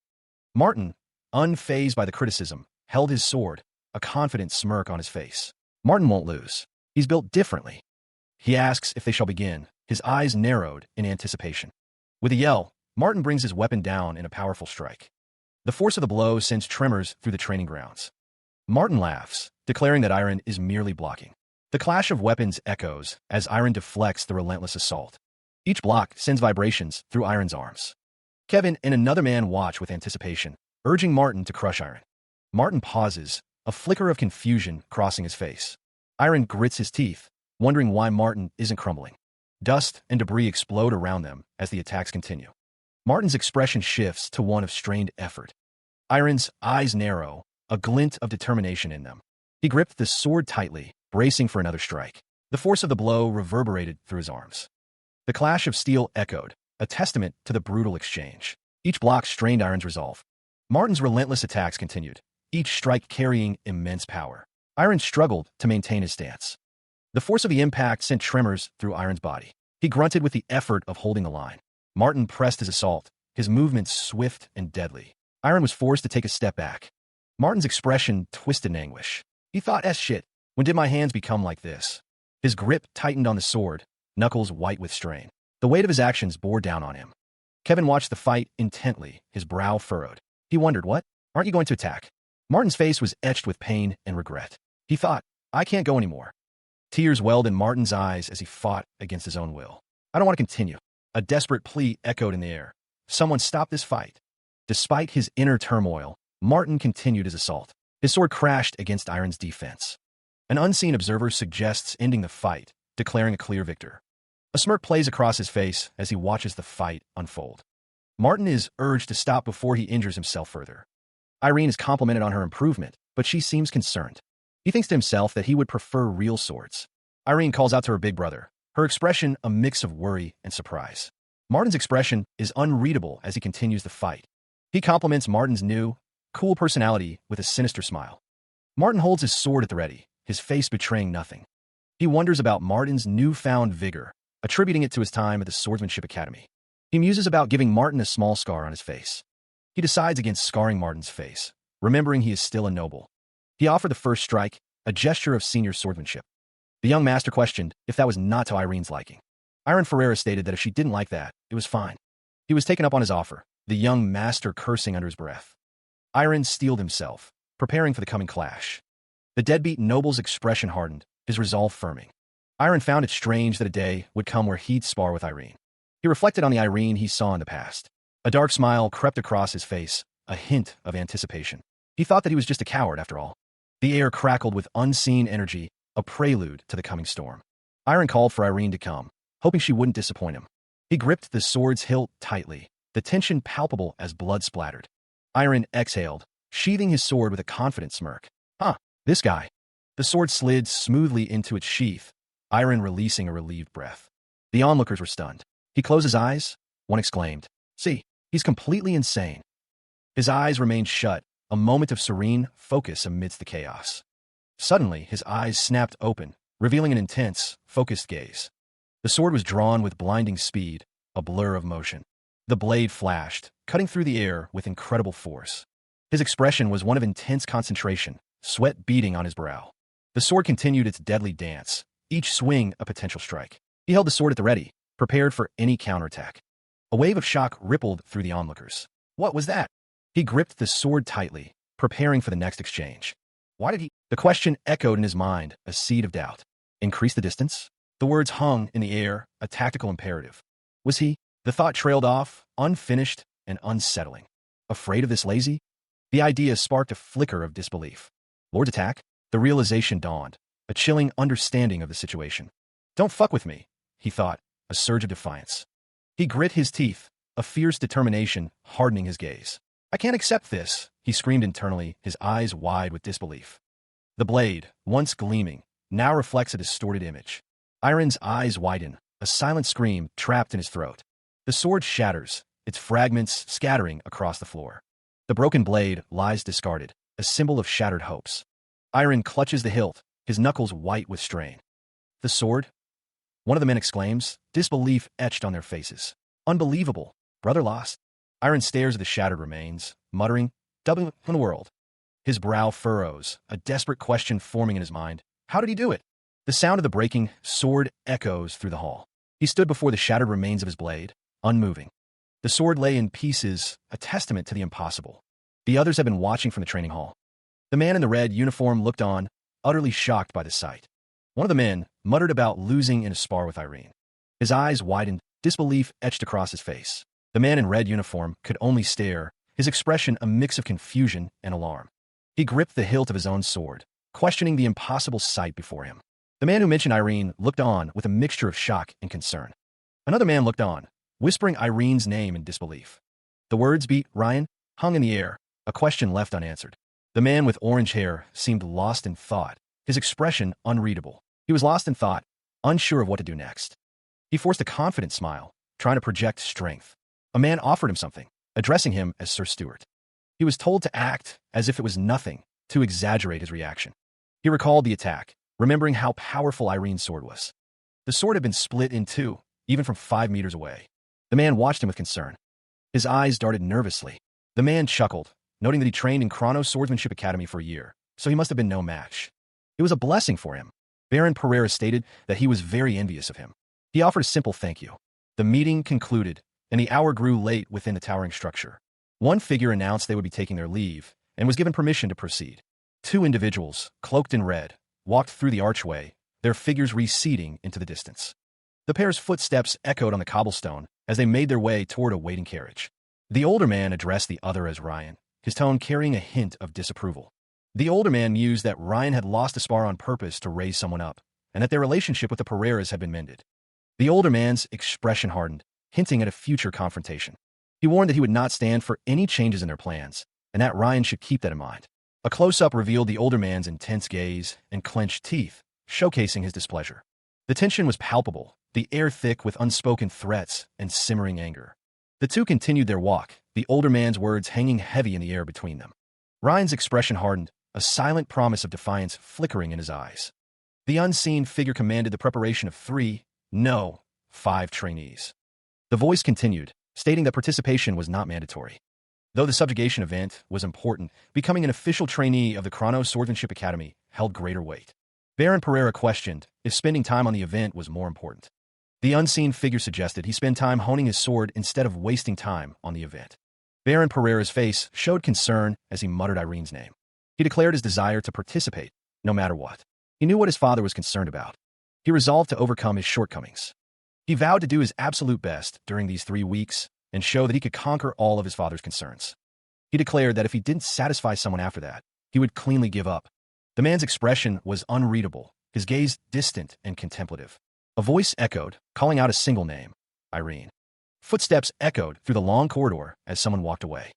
Martin, unfazed by the criticism, held his sword, a confident smirk on his face. Martin won't lose. He's built differently. He asks if they shall begin, his eyes narrowed in anticipation. With a yell, Martin brings his weapon down in a powerful strike. The force of the blow sends tremors through the training grounds. Martin laughs, declaring that Iron is merely blocking. The clash of weapons echoes as Iron deflects the relentless assault. Each block sends vibrations through Iron's arms. Kevin and another man watch with anticipation, urging Martin to crush Iron. Martin pauses, a flicker of confusion crossing his face. Iron grits his teeth, wondering why Martin isn't crumbling. Dust and debris explode around them as the attacks continue. Martin's expression shifts to one of strained effort. Iron's eyes narrow, a glint of determination in them. He gripped the sword tightly, bracing for another strike. The force of the blow reverberated through his arms. The clash of steel echoed, a testament to the brutal exchange. Each block strained Iron's resolve. Martin's relentless attacks continued, each strike carrying immense power. Iron struggled to maintain his stance. The force of the impact sent tremors through Iron's body. He grunted with the effort of holding the line. Martin pressed his assault, his movements swift and deadly. Iron was forced to take a step back. Martin's expression twisted in anguish. He thought, shit, when did my hands become like this? His grip tightened on the sword, knuckles white with strain. The weight of his actions bore down on him. Kevin watched the fight intently, his brow furrowed. He wondered, what? Aren't you going to attack? Martin's face was etched with pain and regret. He thought, I can't go anymore. Tears welled in Martin's eyes as he fought against his own will. I don't want to continue. A desperate plea echoed in the air. Someone stop this fight. Despite his inner turmoil, Martin continued his assault. His sword crashed against Iron's defense. An unseen observer suggests ending the fight, declaring a clear victor. A smirk plays across his face as he watches the fight unfold. Martin is urged to stop before he injures himself further. Irene is complimented on her improvement, but she seems concerned. He thinks to himself that he would prefer real swords. Irene calls out to her big brother, her expression a mix of worry and surprise. Martin's expression is unreadable as he continues the fight. He compliments Martin's new, cool personality with a sinister smile. Martin holds his sword at the ready, his face betraying nothing. He wonders about Martin's newfound vigor, attributing it to his time at the Swordsmanship Academy. He muses about giving Martin a small scar on his face. He decides against scarring Martin's face, remembering he is still a noble. He offered the first strike, a gesture of senior swordsmanship. The young master questioned if that was not to Irene's liking. Irene Ferreira stated that if she didn't like that, it was fine. He was taken up on his offer, the young master cursing under his breath. Irene steeled himself, preparing for the coming clash. The deadbeat noble's expression hardened, his resolve firming. Irene found it strange that a day would come where he'd spar with Irene. He reflected on the Irene he saw in the past. A dark smile crept across his face, a hint of anticipation. He thought that he was just a coward after all. The air crackled with unseen energy, a prelude to the coming storm. Irene called for Irene to come, hoping she wouldn't disappoint him. He gripped the sword's hilt tightly, the tension palpable as blood splattered. Irene exhaled, sheathing his sword with a confident smirk. This guy. The sword slid smoothly into its sheath, Irene releasing a relieved breath. The onlookers were stunned. He closed his eyes. One exclaimed, "See, he's completely insane." His eyes remained shut, a moment of serene focus amidst the chaos. Suddenly, his eyes snapped open, revealing an intense, focused gaze. The sword was drawn with blinding speed, a blur of motion. The blade flashed, cutting through the air with incredible force. His expression was one of intense concentration, sweat beading on his brow. The sword continued its deadly dance, each swing a potential strike. He held the sword at the ready, prepared for any counterattack. A wave of shock rippled through the onlookers. What was that? He gripped the sword tightly, preparing for the next exchange. Why did he? The question echoed in his mind, a seed of doubt. Increase the distance? The words hung in the air, a tactical imperative. Was he? The thought trailed off, unfinished and unsettling. Afraid of this lazy? The idea sparked a flicker of disbelief. Lord's attack? The realization dawned, a chilling understanding of the situation. Don't fuck with me, he thought, a surge of defiance. He grit his teeth, a fierce determination hardening his gaze. I can't accept this, he screamed internally, his eyes wide with disbelief. The blade, once gleaming, now reflects a distorted image. Irene's eyes widen, a silent scream trapped in his throat. The sword shatters, its fragments scattering across the floor. The broken blade lies discarded, a symbol of shattered hopes. Irene clutches the hilt, his knuckles white with strain. The sword? One of the men exclaims, disbelief etched on their faces. Unbelievable. Brother lost. Irene stares at the shattered remains, muttering, "W in the world." His brow furrows, a desperate question forming in his mind. How did he do it? The sound of the breaking sword echoes through the hall. He stood before the shattered remains of his blade, unmoving. The sword lay in pieces, a testament to the impossible. The others had been watching from the training hall. The man in the red uniform looked on, utterly shocked by the sight. One of the men muttered about losing in a spar with Irene. His eyes widened, disbelief etched across his face. The man in red uniform could only stare, his expression a mix of confusion and alarm. He gripped the hilt of his own sword, questioning the impossible sight before him. The man who mentioned Irene looked on with a mixture of shock and concern. Another man looked on, whispering Irene's name in disbelief. The words beat Ryan hung in the air, a question left unanswered. The man with orange hair seemed lost in thought, his expression unreadable. He was lost in thought, unsure of what to do next. He forced a confident smile, trying to project strength. A man offered him something, addressing him as Sir Stuart. He was told to act as if it was nothing, to exaggerate his reaction. He recalled the attack, remembering how powerful Irene's sword was. The sword had been split in two, even from 5 meters away. The man watched him with concern. His eyes darted nervously. The man chuckled, noting that he trained in Chrono's Swordsmanship Academy for a year, so he must have been no match. It was a blessing for him. Baron Pereira stated that he was very envious of him. He offered a simple thank you. The meeting concluded, and the hour grew late within the towering structure. One figure announced they would be taking their leave, and was given permission to proceed. 2 individuals, cloaked in red, walked through the archway, their figures receding into the distance. The pair's footsteps echoed on the cobblestone as they made their way toward a waiting carriage. The older man addressed the other as Ryan, his tone carrying a hint of disapproval. The older man mused that Ryan had lost a spar on purpose to raise someone up, and that their relationship with the Pereiras had been mended. The older man's expression hardened, hinting at a future confrontation. He warned that he would not stand for any changes in their plans, and that Ryan should keep that in mind. A close-up revealed the older man's intense gaze and clenched teeth, showcasing his displeasure. The tension was palpable, the air thick with unspoken threats and simmering anger. The two continued their walk, the older man's words hanging heavy in the air between them. Ryan's expression hardened, a silent promise of defiance flickering in his eyes. The unseen figure commanded the preparation of 5 trainees. The voice continued, stating that participation was not mandatory. Though the subjugation event was important, becoming an official trainee of the Chrono Swordsmanship Academy held greater weight. Baron Pereira questioned if spending time on the event was more important. The unseen figure suggested he spend time honing his sword instead of wasting time on the event. Baron Pereira's face showed concern as he muttered Irene's name. He declared his desire to participate, no matter what. He knew what his father was concerned about. He resolved to overcome his shortcomings. He vowed to do his absolute best during these 3 weeks and show that he could conquer all of his father's concerns. He declared that if he didn't satisfy someone after that, he would cleanly give up. The man's expression was unreadable, his gaze distant and contemplative. A voice echoed, calling out a single name, Irene. Footsteps echoed through the long corridor as someone walked away.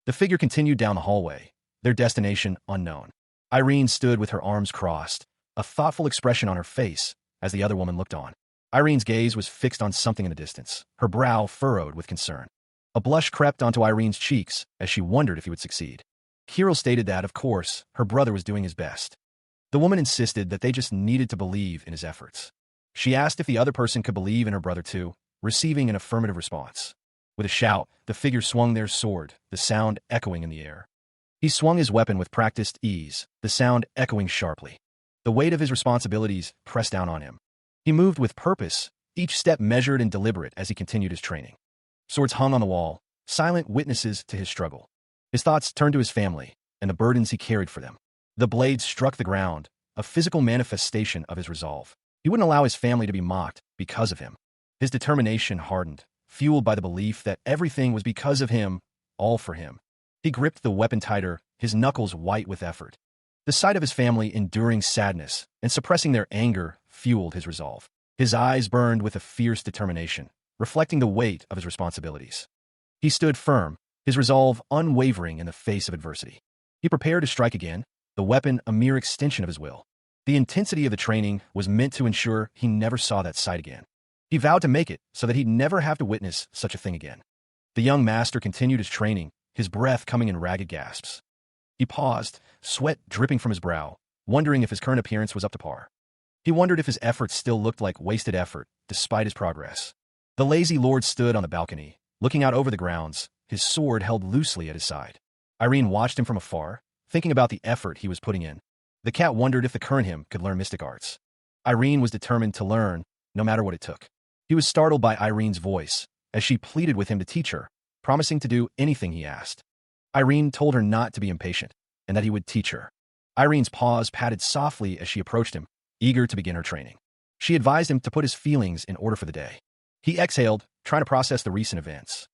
The figure continued down the hallway, their destination unknown. Irene stood with her arms crossed, a thoughtful expression on her face as the other woman looked on. Irene's gaze was fixed on something in the distance, her brow furrowed with concern. A blush crept onto Irene's cheeks as she wondered if he would succeed. Kirill stated that, of course, her brother was doing his best. The woman insisted that they just needed to believe in his efforts. She asked if the other person could believe in her brother too, receiving an affirmative response. With a shout, the figure swung their sword, the sound echoing in the air. He swung his weapon with practiced ease, the sound echoing sharply. The weight of his responsibilities pressed down on him. He moved with purpose, each step measured and deliberate as he continued his training. Swords hung on the wall, silent witnesses to his struggle. His thoughts turned to his family and the burdens he carried for them. The blades struck the ground, a physical manifestation of his resolve. He wouldn't allow his family to be mocked because of him. His determination hardened, fueled by the belief that everything was because of him, all for him. He gripped the weapon tighter, his knuckles white with effort. The sight of his family enduring sadness and suppressing their anger fueled his resolve. His eyes burned with a fierce determination, reflecting the weight of his responsibilities. He stood firm, his resolve unwavering in the face of adversity. He prepared to strike again, the weapon a mere extension of his will. The intensity of the training was meant to ensure he never saw that sight again. He vowed to make it so that he'd never have to witness such a thing again. The young master continued his training, his breath coming in ragged gasps. He paused, sweat dripping from his brow, wondering if his current appearance was up to par. He wondered if his efforts still looked like wasted effort, despite his progress. The lazy lord stood on the balcony, looking out over the grounds, his sword held loosely at his side. Irene watched him from afar, thinking about the effort he was putting in. The cat wondered if the current him could learn mystic arts. Irene was determined to learn, no matter what it took. He was startled by Irene's voice, as she pleaded with him to teach her, promising to do anything he asked. Irene told her not to be impatient, and that he would teach her. Irene's paws patted softly as she approached him, eager to begin her training. She advised him to put his feelings in order for the day. He exhaled, trying to process the recent events.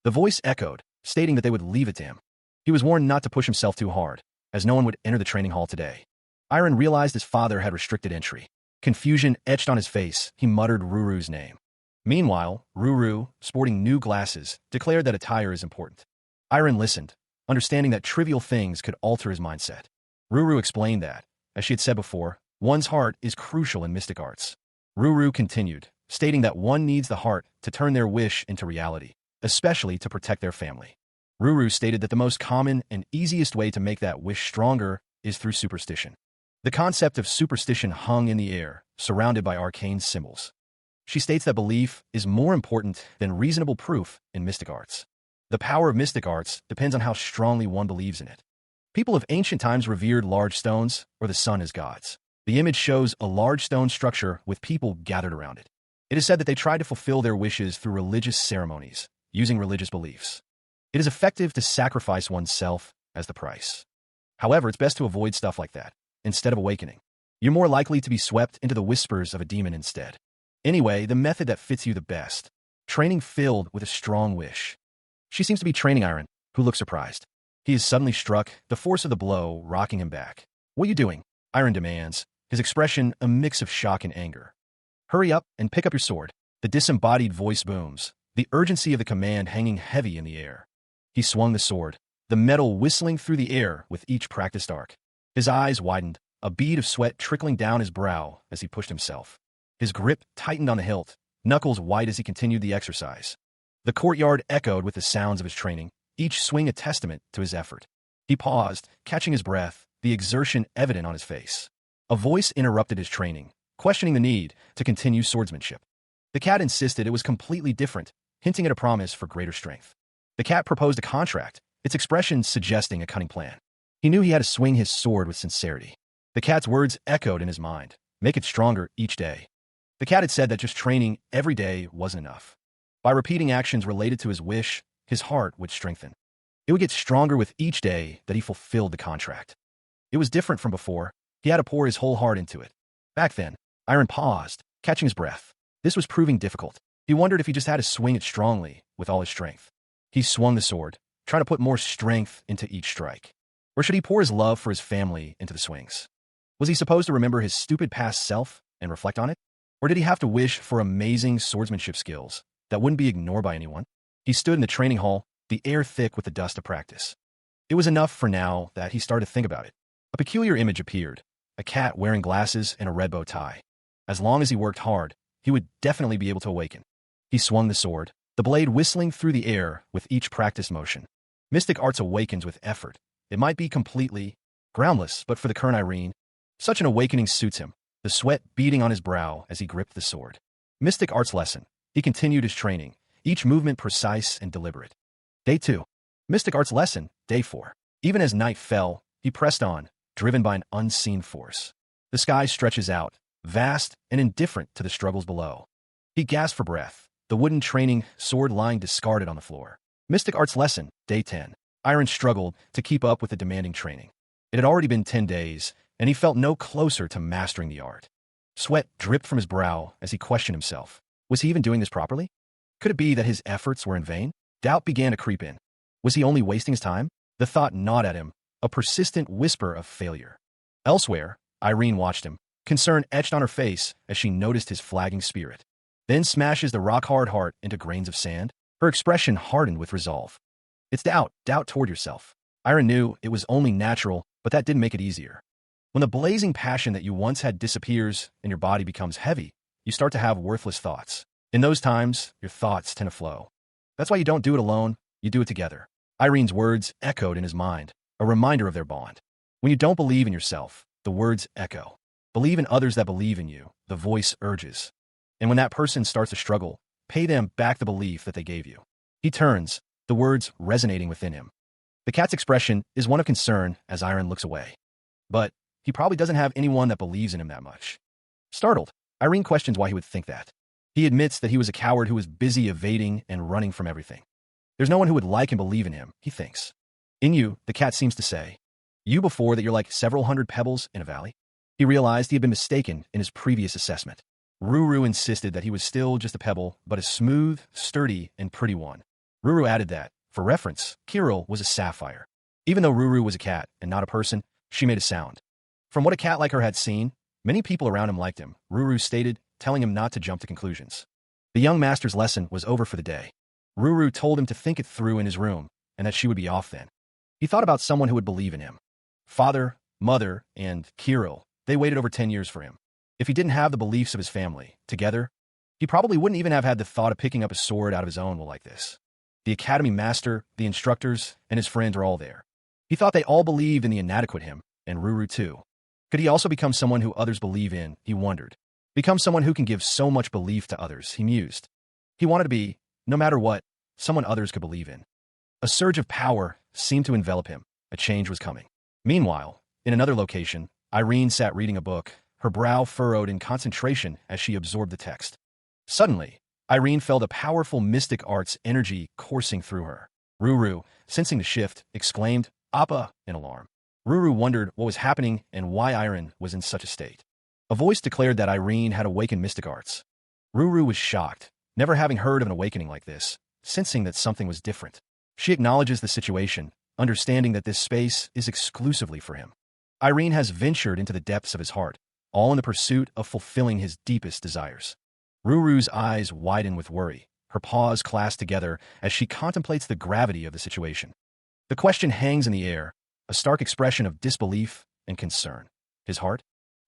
The voice echoed, stating that they would leave it to him. He was warned not to push himself too hard, as no one would enter the training hall today. Irene realized his father had restricted entry. Confusion etched on his face, he muttered Ruru's name. Meanwhile, Ruru, sporting new glasses, declared that attire is important. Irene listened, understanding that trivial things could alter his mindset. Ruru explained that, as she had said before, one's heart is crucial in mystic arts. Ruru continued, stating that one needs the heart to turn their wish into reality, especially to protect their family. Ruru stated that the most common and easiest way to make that wish stronger is through superstition. The concept of superstition hung in the air, surrounded by arcane symbols. She states that belief is more important than reasonable proof in mystic arts. The power of mystic arts depends on how strongly one believes in it. People of ancient times revered large stones or the sun as gods. The image shows a large stone structure with people gathered around it. It is said that they tried to fulfill their wishes through religious ceremonies, using religious beliefs. It is effective to sacrifice oneself as the price. However, it's best to avoid stuff like that. Instead of awakening, you're more likely to be swept into the whispers of a demon instead. Anyway, the method that fits you the best. Training filled with a strong wish. She seems to be training Irene, who looks surprised. He is suddenly struck, the force of the blow rocking him back. What are you doing? Irene demands, his expression a mix of shock and anger. Hurry up and pick up your sword. The disembodied voice booms, the urgency of the command hanging heavy in the air. He swung the sword, the metal whistling through the air with each practiced arc. His eyes widened, a bead of sweat trickling down his brow as he pushed himself. His grip tightened on the hilt, knuckles white as he continued the exercise. The courtyard echoed with the sounds of his training, each swing a testament to his effort. He paused, catching his breath, the exertion evident on his face. A voice interrupted his training, questioning the need to continue swordsmanship. The cat insisted it was completely different, hinting at a promise for greater strength. The cat proposed a contract, its expression suggesting a cunning plan. He knew he had to swing his sword with sincerity. The cat's words echoed in his mind, make it stronger each day. The cat had said that just training every day wasn't enough. By repeating actions related to his wish, his heart would strengthen. It would get stronger with each day that he fulfilled the contract. It was different from before. He had to pour his whole heart into it. Back then, Iron paused, catching his breath. This was proving difficult. He wondered if he just had to swing it strongly, with all his strength. He swung the sword, trying to put more strength into each strike. Or should he pour his love for his family into the swings? Was he supposed to remember his stupid past self and reflect on it? Or did he have to wish for amazing swordsmanship skills that wouldn't be ignored by anyone? He stood in the training hall, the air thick with the dust of practice. It was enough for now that he started to think about it. A peculiar image appeared, a cat wearing glasses and a red bow tie. As long as he worked hard, he would definitely be able to awaken. He swung the sword, the blade whistling through the air with each practice motion. Mystic arts awakens with effort. It might be completely groundless, but for the current Irene, such an awakening suits him, the sweat beading on his brow as he gripped the sword. Mystic arts lesson. He continued his training, each movement precise and deliberate. Day 2. Mystic arts lesson, day 4. Even as night fell, he pressed on, driven by an unseen force. The sky stretches out, vast and indifferent to the struggles below. He gasped for breath, the wooden training sword lying discarded on the floor. Mystic arts lesson, day 10. Iron struggled to keep up with the demanding training. It had already been 10 days, and he felt no closer to mastering the art. Sweat dripped from his brow as he questioned himself. Was he even doing this properly? Could it be that his efforts were in vain? Doubt began to creep in. Was he only wasting his time? The thought gnawed at him, a persistent whisper of failure. Elsewhere, Irene watched him, concern etched on her face as she noticed his flagging spirit. Then smashes the rock-hard heart into grains of sand. Her expression hardened with resolve. It's doubt toward yourself. Iron knew it was only natural, but that didn't make it easier. When the blazing passion that you once had disappears and your body becomes heavy, you start to have worthless thoughts. In those times, your thoughts tend to flow. That's why you don't do it alone, you do it together. Irene's words echoed in his mind, a reminder of their bond. When you don't believe in yourself, the words echo. Believe in others that believe in you, the voice urges. And when that person starts to struggle, pay them back the belief that they gave you. He turns, the words resonating within him. The cat's expression is one of concern as Iron looks away. But he probably doesn't have anyone that believes in him that much. Startled, Irene questions why he would think that. He admits that he was a coward who was busy evading and running from everything. There's no one who would like and believe in him, he thinks. In you, the cat seems to say. You before that you're like several hundred pebbles in a valley? He realized he had been mistaken in his previous assessment. Ruru insisted that he was still just a pebble, but a smooth, sturdy, and pretty one. Ruru added that, for reference, Kirill was a sapphire. Even though Ruru was a cat and not a person, she made a sound. From what a cat like her had seen, many people around him liked him, Ruru stated, telling him not to jump to conclusions. The young master's lesson was over for the day. Ruru told him to think it through in his room, and that she would be off then. He thought about someone who would believe in him. Father, mother, and Kirill, they waited over 10 years for him. If he didn't have the beliefs of his family, together, he probably wouldn't even have had the thought of picking up a sword out of his own will like this. The academy master, the instructors, and his friends were all there. He thought they all believed in the inadequate him, and Ruru too. Could he also become someone who others believe in, he wondered. Become someone who can give so much belief to others, he mused. He wanted to be, no matter what, someone others could believe in. A surge of power seemed to envelop him. A change was coming. Meanwhile, in another location, Irene sat reading a book, her brow furrowed in concentration as she absorbed the text. Suddenly, Irene felt a powerful mystic arts energy coursing through her. Ruru, sensing the shift, exclaimed, "Appa," in alarm. Ruru wondered what was happening and why Irene was in such a state. A voice declared that Irene had awakened mystic arts. Ruru was shocked, never having heard of an awakening like this, sensing that something was different. She acknowledges the situation, understanding that this space is exclusively for him. Irene has ventured into the depths of his heart, all in the pursuit of fulfilling his deepest desires. Ruru's eyes widen with worry, her paws clasped together as she contemplates the gravity of the situation. The question hangs in the air, a stark expression of disbelief and concern. His heart?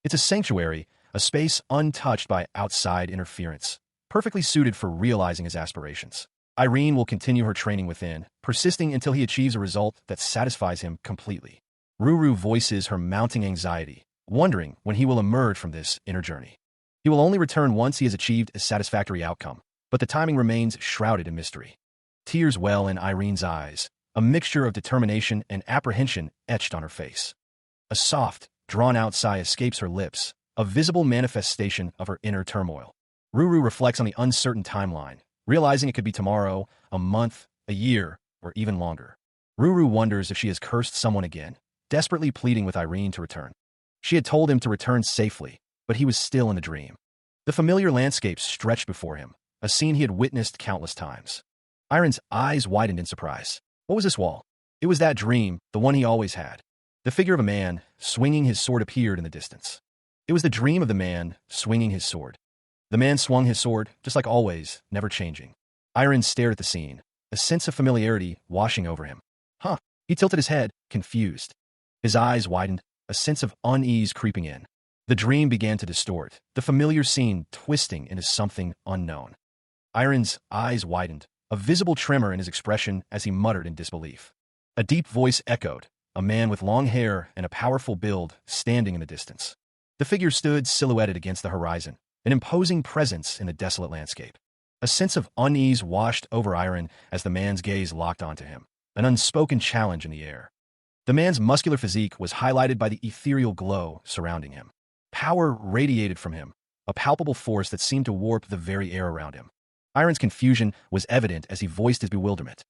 It's a sanctuary, a space untouched by outside interference, perfectly suited for realizing his aspirations. Irene will continue her training within, persisting until he achieves a result that satisfies him completely. Ruru voices her mounting anxiety, wondering when he will emerge from this inner journey. He will only return once he has achieved a satisfactory outcome, but the timing remains shrouded in mystery. Tears well in Irene's eyes, a mixture of determination and apprehension etched on her face. A soft, drawn-out sigh escapes her lips, a visible manifestation of her inner turmoil. Ruru reflects on the uncertain timeline, realizing it could be tomorrow, a month, a year, or even longer. Ruru wonders if she has cursed someone again, desperately pleading with Irene to return. She had told him to return safely, but he was still in the dream. The familiar landscape stretched before him, a scene he had witnessed countless times. Irene's eyes widened in surprise. What was this wall? It was that dream, the one he always had. The figure of a man, swinging his sword, appeared in the distance. It was the dream of the man, swinging his sword. The man swung his sword, just like always, never changing. Irene stared at the scene, a sense of familiarity washing over him. Huh. He tilted his head, confused. His eyes widened, a sense of unease creeping in. The dream began to distort, the familiar scene twisting into something unknown. Irene's eyes widened, a visible tremor in his expression as he muttered in disbelief. A deep voice echoed, a man with long hair and a powerful build standing in the distance. The figure stood silhouetted against the horizon, an imposing presence in the desolate landscape. A sense of unease washed over Irene as the man's gaze locked onto him, an unspoken challenge in the air. The man's muscular physique was highlighted by the ethereal glow surrounding him. Power radiated from him, a palpable force that seemed to warp the very air around him. Irene's confusion was evident as he voiced his bewilderment.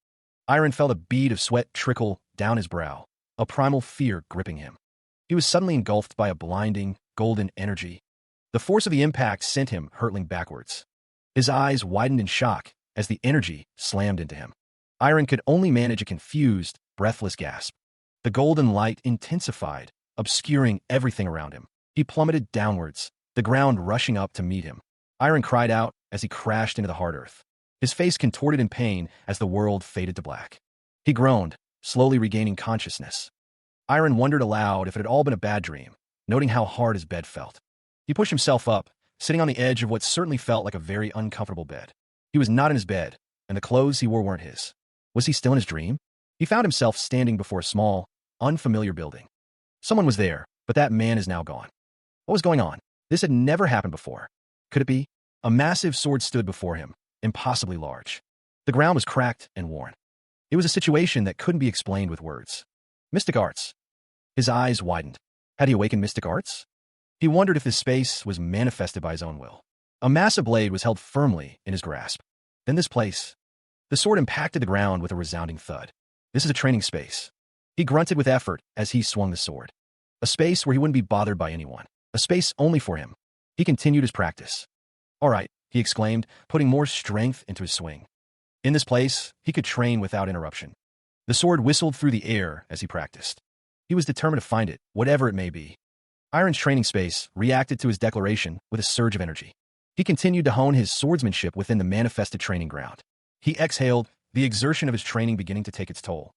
Irene felt a bead of sweat trickle down his brow, a primal fear gripping him. He was suddenly engulfed by a blinding, golden energy. The force of the impact sent him hurtling backwards. His eyes widened in shock as the energy slammed into him. Irene could only manage a confused, breathless gasp. The golden light intensified, obscuring everything around him. He plummeted downwards, the ground rushing up to meet him. Irene cried out as he crashed into the hard earth. His face contorted in pain as the world faded to black. He groaned, slowly regaining consciousness. Irene wondered aloud if it had all been a bad dream, noting how hard his bed felt. He pushed himself up, sitting on the edge of what certainly felt like a very uncomfortable bed. He was not in his bed, and the clothes he wore weren't his. Was he still in his dream? He found himself standing before a small, unfamiliar building. Someone was there, but that man is now gone. What was going on? This had never happened before. Could it be? A massive sword stood before him, impossibly large. The ground was cracked and worn. It was a situation that couldn't be explained with words. Mystic arts. His eyes widened. Had he awakened mystic arts? He wondered if this space was manifested by his own will. A massive blade was held firmly in his grasp. Then this place. The sword impacted the ground with a resounding thud. This is a training space. He grunted with effort as he swung the sword. A space where he wouldn't be bothered by anyone. A space only for him. He continued his practice. All right, he exclaimed, putting more strength into his swing. In this place, he could train without interruption. The sword whistled through the air as he practiced. He was determined to find it, whatever it may be. Irene's training space reacted to his declaration with a surge of energy. He continued to hone his swordsmanship within the manifested training ground. He exhaled, the exertion of his training beginning to take its toll.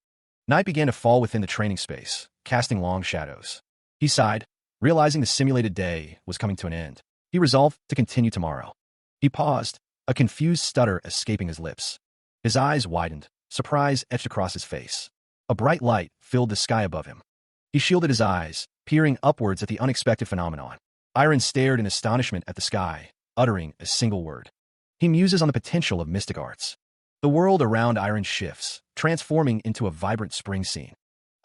Night began to fall within the training space, casting long shadows. He sighed, realizing the simulated day was coming to an end. He resolved to continue tomorrow. He paused, a confused stutter escaping his lips. His eyes widened, surprise etched across his face. A bright light filled the sky above him. He shielded his eyes, peering upwards at the unexpected phenomenon. Irene stared in astonishment at the sky, uttering a single word. He muses on the potential of mystic arts. The world around Irene shifts, transforming into a vibrant spring scene.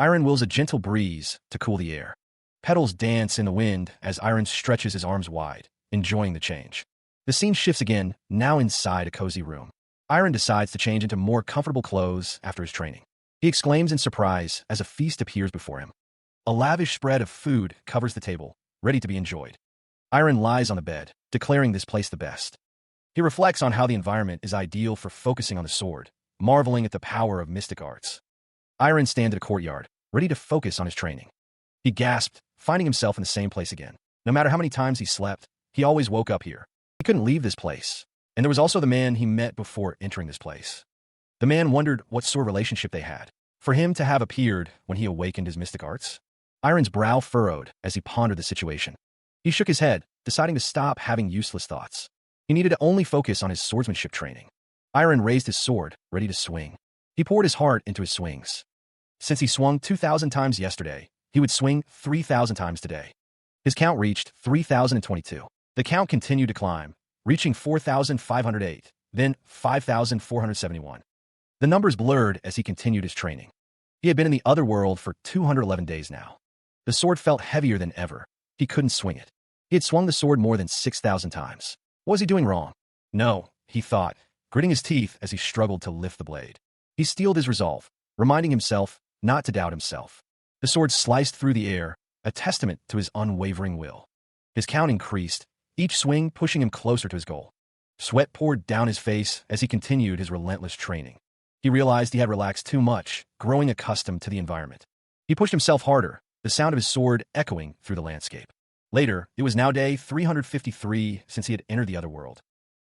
Irene wills a gentle breeze to cool the air. Petals dance in the wind as Irene stretches his arms wide, enjoying the change. The scene shifts again, now inside a cozy room. Irene decides to change into more comfortable clothes after his training. He exclaims in surprise as a feast appears before him. A lavish spread of food covers the table, ready to be enjoyed. Irene lies on the bed, declaring this place the best. He reflects on how the environment is ideal for focusing on the sword, marveling at the power of mystic arts. Irene stands in a courtyard, ready to focus on his training. He gasped, finding himself in the same place again. No matter how many times he slept, he always woke up here. He couldn't leave this place. And there was also the man he met before entering this place. The man wondered what sort of relationship they had, for him to have appeared when he awakened his mystic arts. Iron's brow furrowed as he pondered the situation. He shook his head, deciding to stop having useless thoughts. He needed to only focus on his swordsmanship training. Iron raised his sword, ready to swing. He poured his heart into his swings. Since he swung 2,000 times yesterday, he would swing 3,000 times today. His count reached 3,022. The count continued to climb, reaching 4,508, then 5,471. The numbers blurred as he continued his training. He had been in the other world for 211 days now. The sword felt heavier than ever. He couldn't swing it. He had swung the sword more than 6,000 times. What was he doing wrong? No, he thought, gritting his teeth as he struggled to lift the blade. He steeled his resolve, reminding himself not to doubt himself. The sword sliced through the air, a testament to his unwavering will. His count increased, each swing pushing him closer to his goal. Sweat poured down his face as he continued his relentless training. He realized he had relaxed too much, growing accustomed to the environment. He pushed himself harder, the sound of his sword echoing through the landscape. Later, it was now day 353 since he had entered the other world.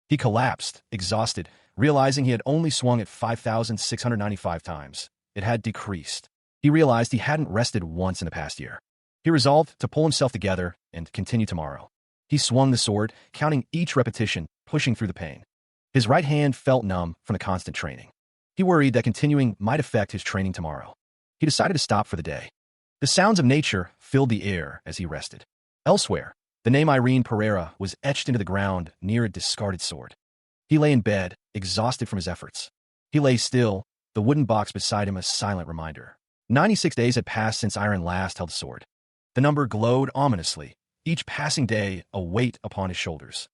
He collapsed, exhausted, realizing he had only swung it 5,695 times. It had decreased. He realized he hadn't rested once in the past year. He resolved to pull himself together and continue tomorrow. He swung the sword, counting each repetition, pushing through the pain. His right hand felt numb from the constant training. He worried that continuing might affect his training tomorrow. He decided to stop for the day. The sounds of nature filled the air as he rested. Elsewhere, the name Irene Pereira was etched into the ground near a discarded sword. He lay in bed, exhausted from his efforts. He lay still, the wooden box beside him a silent reminder. 96 days had passed since Iron last held the sword. The number glowed ominously, each passing day a weight upon his shoulders.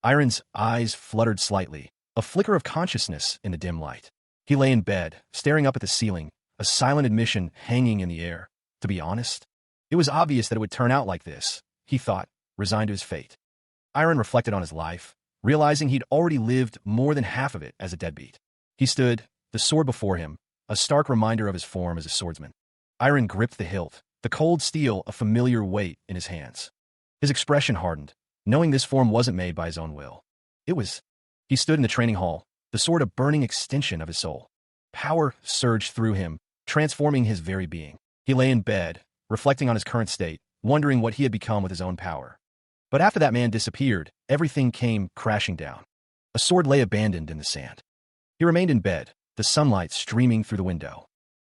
Iron's eyes fluttered slightly, a flicker of consciousness in the dim light. He lay in bed, staring up at the ceiling, a silent admission hanging in the air. To be honest, it was obvious that it would turn out like this, he thought, resigned to his fate. Iron reflected on his life, realizing he'd already lived more than half of it as a deadbeat. He stood, the sword before him, a stark reminder of his form as a swordsman. Iron gripped the hilt, the cold steel a familiar weight in his hands. His expression hardened, knowing this form wasn't made by his own will. It was. He stood in the training hall, the sword a burning extension of his soul. Power surged through him, transforming his very being. He lay in bed, reflecting on his current state, wondering what he had become with his own power. But after that man disappeared, everything came crashing down. A sword lay abandoned in the sand. He remained in bed, the sunlight streaming through the window.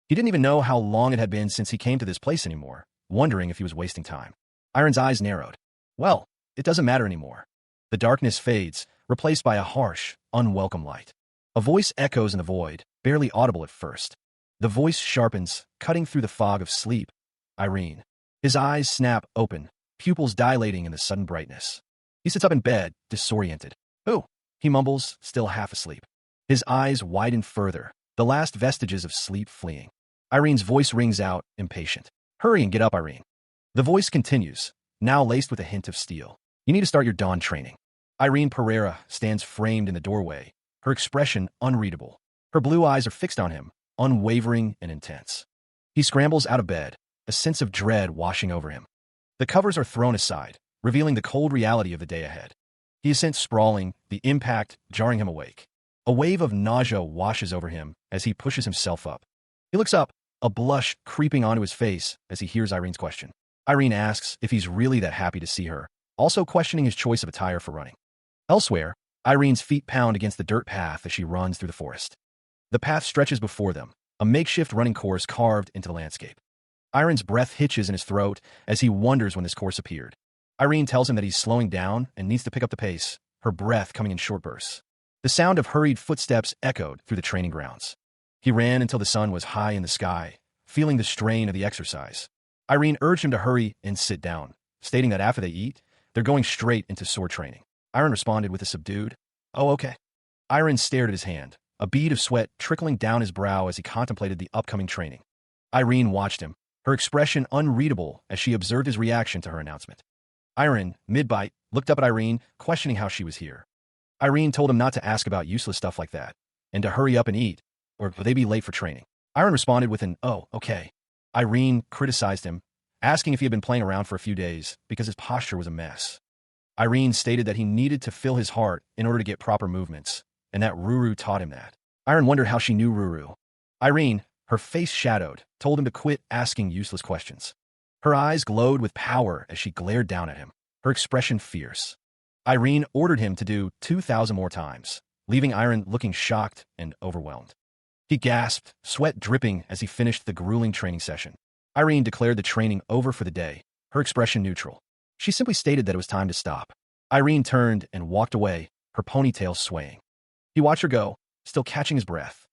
He didn't even know how long it had been since he came to this place anymore, wondering if he was wasting time. Iron's eyes narrowed. Well, it doesn't matter anymore. The darkness fades, replaced by a harsh, unwelcome light. A voice echoes in the void, barely audible at first. The voice sharpens, cutting through the fog of sleep. Irene. His eyes snap open, pupils dilating in the sudden brightness. He sits up in bed, disoriented. "Who?" he mumbles, still half asleep. His eyes widen further, the last vestiges of sleep fleeing. Irene's voice rings out, impatient. "Hurry and get up, Irene." The voice continues, now laced with a hint of steel. "You need to start your dawn training." Irene Pereira stands framed in the doorway, her expression unreadable. Her blue eyes are fixed on him, unwavering and intense. He scrambles out of bed, a sense of dread washing over him. The covers are thrown aside, revealing the cold reality of the day ahead. He is sent sprawling, the impact jarring him awake. A wave of nausea washes over him as he pushes himself up. He looks up, a blush creeping onto his face as he hears Irene's question. Irene asks if he's really that happy to see her, also questioning his choice of attire for running. Elsewhere, Irene's feet pound against the dirt path as she runs through the forest. The path stretches before them, a makeshift running course carved into the landscape. Irene's breath hitches in his throat as he wonders when this course appeared. Irene tells him that he's slowing down and needs to pick up the pace, her breath coming in short bursts. The sound of hurried footsteps echoed through the training grounds. He ran until the sun was high in the sky, feeling the strain of the exercise. Irene urged him to hurry and sit down, stating that after they eat, they're going straight into sword training. Iron responded with a subdued, "Oh, okay." Iron stared at his hand, a bead of sweat trickling down his brow as he contemplated the upcoming training. Irene watched him, her expression unreadable as she observed his reaction to her announcement. Iron, mid-bite, looked up at Irene, questioning how she was here. Irene told him not to ask about useless stuff like that, and to hurry up and eat, or would they be late for training. Iron responded with an, "Oh, okay." Irene criticized him, asking if he had been playing around for a few days because his posture was a mess. Irene stated that he needed to fill his heart in order to get proper movements, and that Ruru taught him that. Iron wondered how she knew Ruru. Irene, her face shadowed, told him to quit asking useless questions. Her eyes glowed with power as she glared down at him, her expression fierce. Irene ordered him to do 2,000 more times, leaving Iron looking shocked and overwhelmed. He gasped, sweat dripping as he finished the grueling training session. Irene declared the training over for the day, her expression neutral. She simply stated that it was time to stop. Irene turned and walked away, her ponytail swaying. He watched her go, still catching his breath.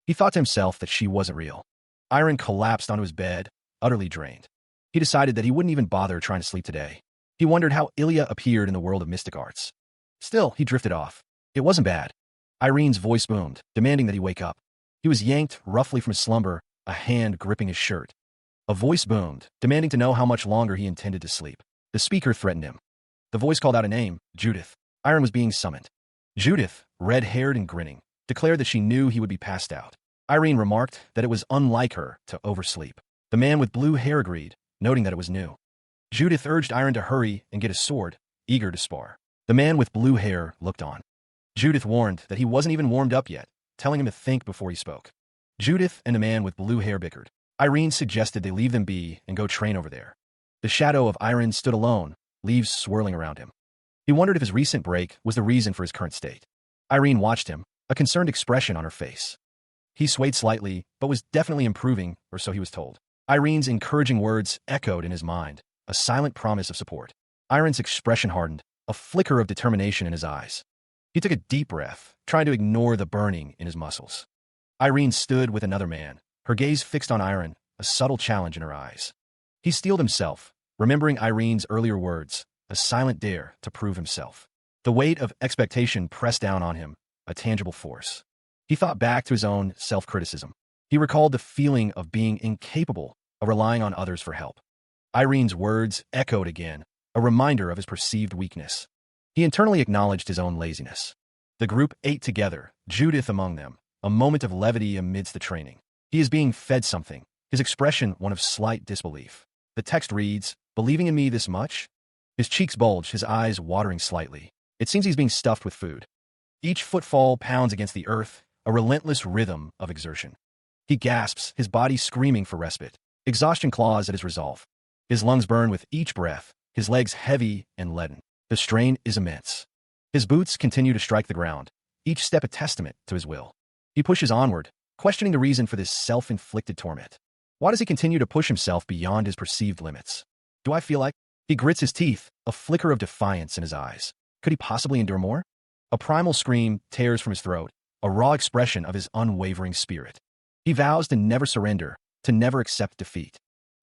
He thought to himself that she wasn't real. Iron collapsed onto his bed, utterly drained. He decided that he wouldn't even bother trying to sleep today. He wondered how Ilya appeared in the world of mystic arts. Still, he drifted off. It wasn't bad. Irene's voice boomed, demanding that he wake up. He was yanked roughly from his slumber, a hand gripping his shirt. A voice boomed, demanding to know how much longer he intended to sleep. The speaker threatened him. The voice called out a name, Judith. Iron was being summoned. Judith, red-haired and grinning, declared that she knew he would be passed out. Irene remarked that it was unlike her to oversleep. The man with blue hair agreed, noting that it was new. Judith urged Iron to hurry and get a sword, eager to spar. The man with blue hair looked on. Judith warned that he wasn't even warmed up yet, telling him to think before he spoke. Judith and the man with blue hair bickered. Irene suggested they leave them be and go train over there. The shadow of Iron stood alone, leaves swirling around him. He wondered if his recent break was the reason for his current state. Irene watched him, a concerned expression on her face. He swayed slightly, but was definitely improving, or so he was told. Irene's encouraging words echoed in his mind, a silent promise of support. Iron's expression hardened, a flicker of determination in his eyes. He took a deep breath, trying to ignore the burning in his muscles. Irene stood with another man, her gaze fixed on Iron, a subtle challenge in her eyes. He steeled himself, remembering Irene's earlier words, a silent dare to prove himself. The weight of expectation pressed down on him, a tangible force. He thought back to his own self-criticism. He recalled the feeling of being incapable of relying on others for help. Irene's words echoed again, a reminder of his perceived weakness. He internally acknowledged his own laziness. The group ate together, Judith among them, a moment of levity amidst the training. He is being fed something, his expression one of slight disbelief. The text reads, "Believing in me this much?" His cheeks bulge, his eyes watering slightly. It seems he's being stuffed with food. Each footfall pounds against the earth, a relentless rhythm of exertion. He gasps, his body screaming for respite. Exhaustion claws at his resolve. His lungs burn with each breath, his legs heavy and leaden. The strain is immense. His boots continue to strike the ground, each step a testament to his will. He pushes onward, questioning the reason for this self-inflicted torment. Why does he continue to push himself beyond his perceived limits? Do I feel like? He grits his teeth, a flicker of defiance in his eyes. Could he possibly endure more? A primal scream tears from his throat, a raw expression of his unwavering spirit. He vows to never surrender, to never accept defeat.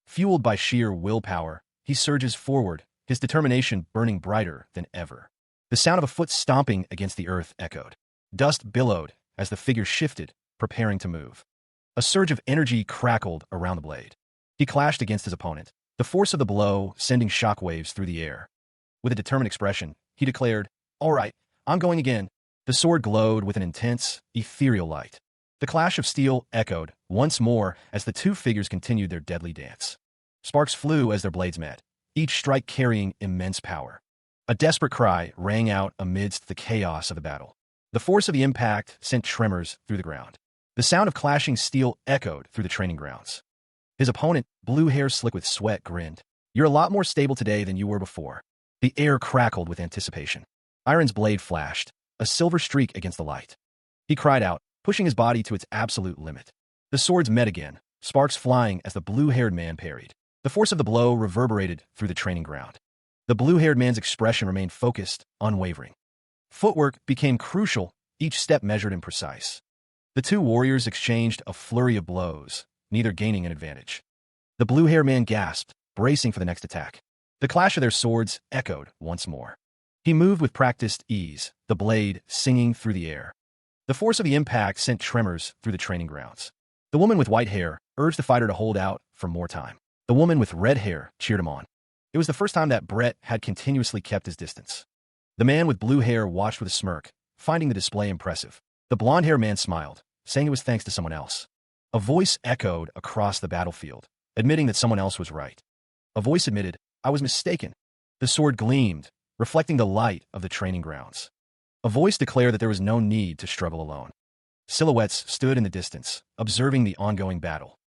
Fueled by sheer willpower, he surges forward, his determination burning brighter than ever. The sound of a foot stomping against the earth echoed. Dust billowed as the figure shifted, preparing to move. A surge of energy crackled around the blade. He clashed against his opponent, the force of the blow sending shockwaves through the air. With a determined expression, he declared, "All right, I'm going again." The sword glowed with an intense, ethereal light. The clash of steel echoed once more as the two figures continued their deadly dance. Sparks flew as their blades met, each strike carrying immense power. A desperate cry rang out amidst the chaos of the battle. The force of the impact sent tremors through the ground. The sound of clashing steel echoed through the training grounds. His opponent, blue hair slick with sweat, grinned. "You're a lot more stable today than you were before." The air crackled with anticipation. Iron's blade flashed, a silver streak against the light. He cried out, pushing his body to its absolute limit. The swords met again, sparks flying as the blue-haired man parried. The force of the blow reverberated through the training ground. The blue-haired man's expression remained focused, unwavering. Footwork became crucial, each step measured and precise. The two warriors exchanged a flurry of blows, neither gaining an advantage. The blue-haired man gasped, bracing for the next attack. The clash of their swords echoed once more. He moved with practiced ease, the blade singing through the air. The force of the impact sent tremors through the training grounds. The woman with white hair urged the fighter to hold out for more time. The woman with red hair cheered him on. It was the first time that Brett had continuously kept his distance. The man with blue hair watched with a smirk, finding the display impressive. The blonde-haired man smiled, saying it was thanks to someone else. A voice echoed across the battlefield, admitting that someone else was right. A voice admitted, "I was mistaken." The sword gleamed, reflecting the light of the training grounds. A voice declared that there was no need to struggle alone. Silhouettes stood in the distance, observing the ongoing battle.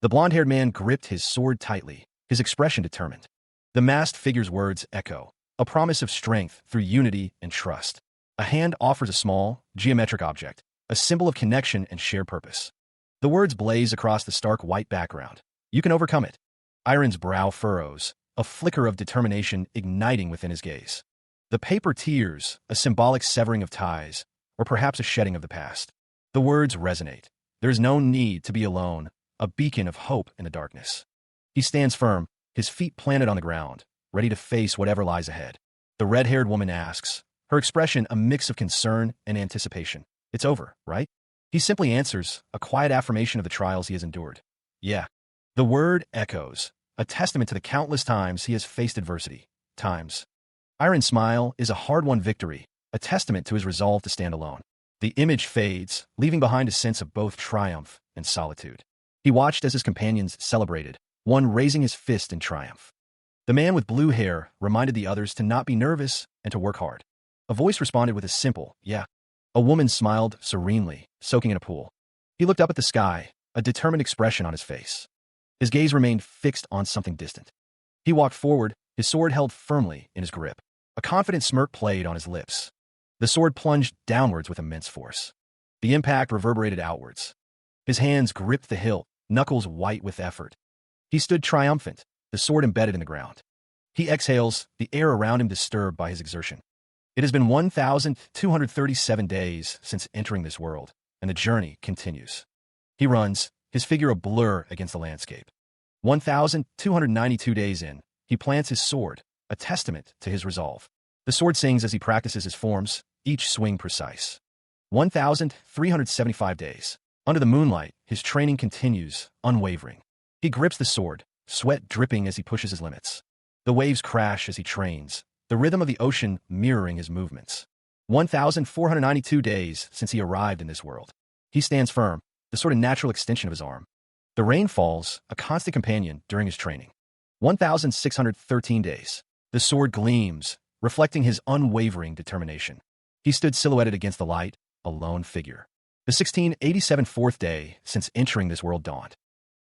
The blond-haired man gripped his sword tightly, his expression determined. The masked figure's words echo, a promise of strength through unity and trust. A hand offers a small, geometric object, a symbol of connection and shared purpose. The words blaze across the stark white background. You can overcome it. Iron's brow furrows, a flicker of determination igniting within his gaze. The paper tears, a symbolic severing of ties, or perhaps a shedding of the past. The words resonate. There is no need to be alone, a beacon of hope in the darkness. He stands firm, his feet planted on the ground, ready to face whatever lies ahead. The red-haired woman asks, her expression a mix of concern and anticipation. It's over, right? He simply answers, a quiet affirmation of the trials he has endured. Yeah. The word echoes, a testament to the countless times he has faced adversity. Times. Iron's smile is a hard-won victory, a testament to his resolve to stand alone. The image fades, leaving behind a sense of both triumph and solitude. He watched as his companions celebrated, one raising his fist in triumph. The man with blue hair reminded the others to not be nervous and to work hard. A voice responded with a simple, yeah. A woman smiled serenely, soaking in a pool. He looked up at the sky, a determined expression on his face. His gaze remained fixed on something distant. He walked forward, his sword held firmly in his grip. A confident smirk played on his lips. The sword plunged downwards with immense force. The impact reverberated outwards. His hands gripped the hilt, knuckles white with effort. He stood triumphant, the sword embedded in the ground. He exhales, the air around him disturbed by his exertion. It has been 1,237 days since entering this world, and the journey continues. He runs, his figure a blur against the landscape. 1,292 days in, he plants his sword, a testament to his resolve. The sword sings as he practices his forms, each swing precise. 1,375 days. Under the moonlight, his training continues, unwavering. He grips the sword, sweat dripping as he pushes his limits. The waves crash as he trains, the rhythm of the ocean mirroring his movements. 1,492 days since he arrived in this world. He stands firm, the sort of natural extension of his arm. The rain falls, a constant companion during his training. 1,613 days. The sword gleams, reflecting his unwavering determination. He stood silhouetted against the light, a lone figure. The 1687 fourth day since entering this world dawned.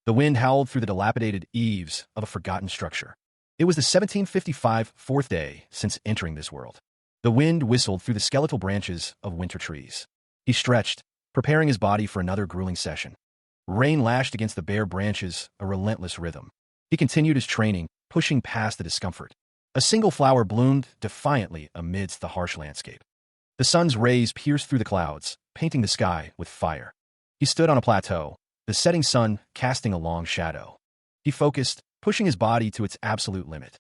The wind howled through the dilapidated eaves of a forgotten structure. It was the 1755 fourth day since entering this world. The wind whistled through the skeletal branches of winter trees. He stretched, preparing his body for another grueling session. Rain lashed against the bare branches, a relentless rhythm. He continued his training, pushing past the discomfort. A single flower bloomed defiantly amidst the harsh landscape. The sun's rays pierced through the clouds, painting the sky with fire. He stood on a plateau, the setting sun casting a long shadow. He focused, pushing his body to its absolute limit.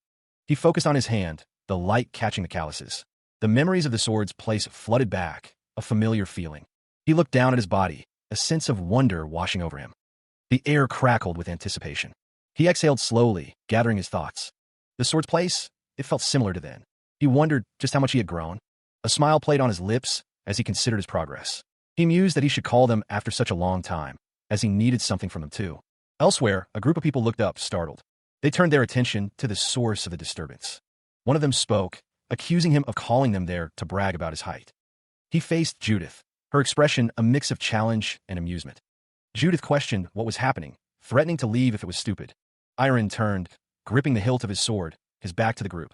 He focused on his hand, the light catching the calluses. The memories of the sword's place flooded back, a familiar feeling. He looked down at his body, a sense of wonder washing over him. The air crackled with anticipation. He exhaled slowly, gathering his thoughts. The sword's place, it felt similar to then. He wondered just how much he had grown. A smile played on his lips as he considered his progress. He mused that he should call them after such a long time, as he needed something from them too. Elsewhere, a group of people looked up, startled. They turned their attention to the source of the disturbance. One of them spoke, accusing him of calling them there to brag about his height. He faced Judith, her expression a mix of challenge and amusement. Judith questioned what was happening, threatening to leave if it was stupid. Iron turned, gripping the hilt of his sword, his back to the group.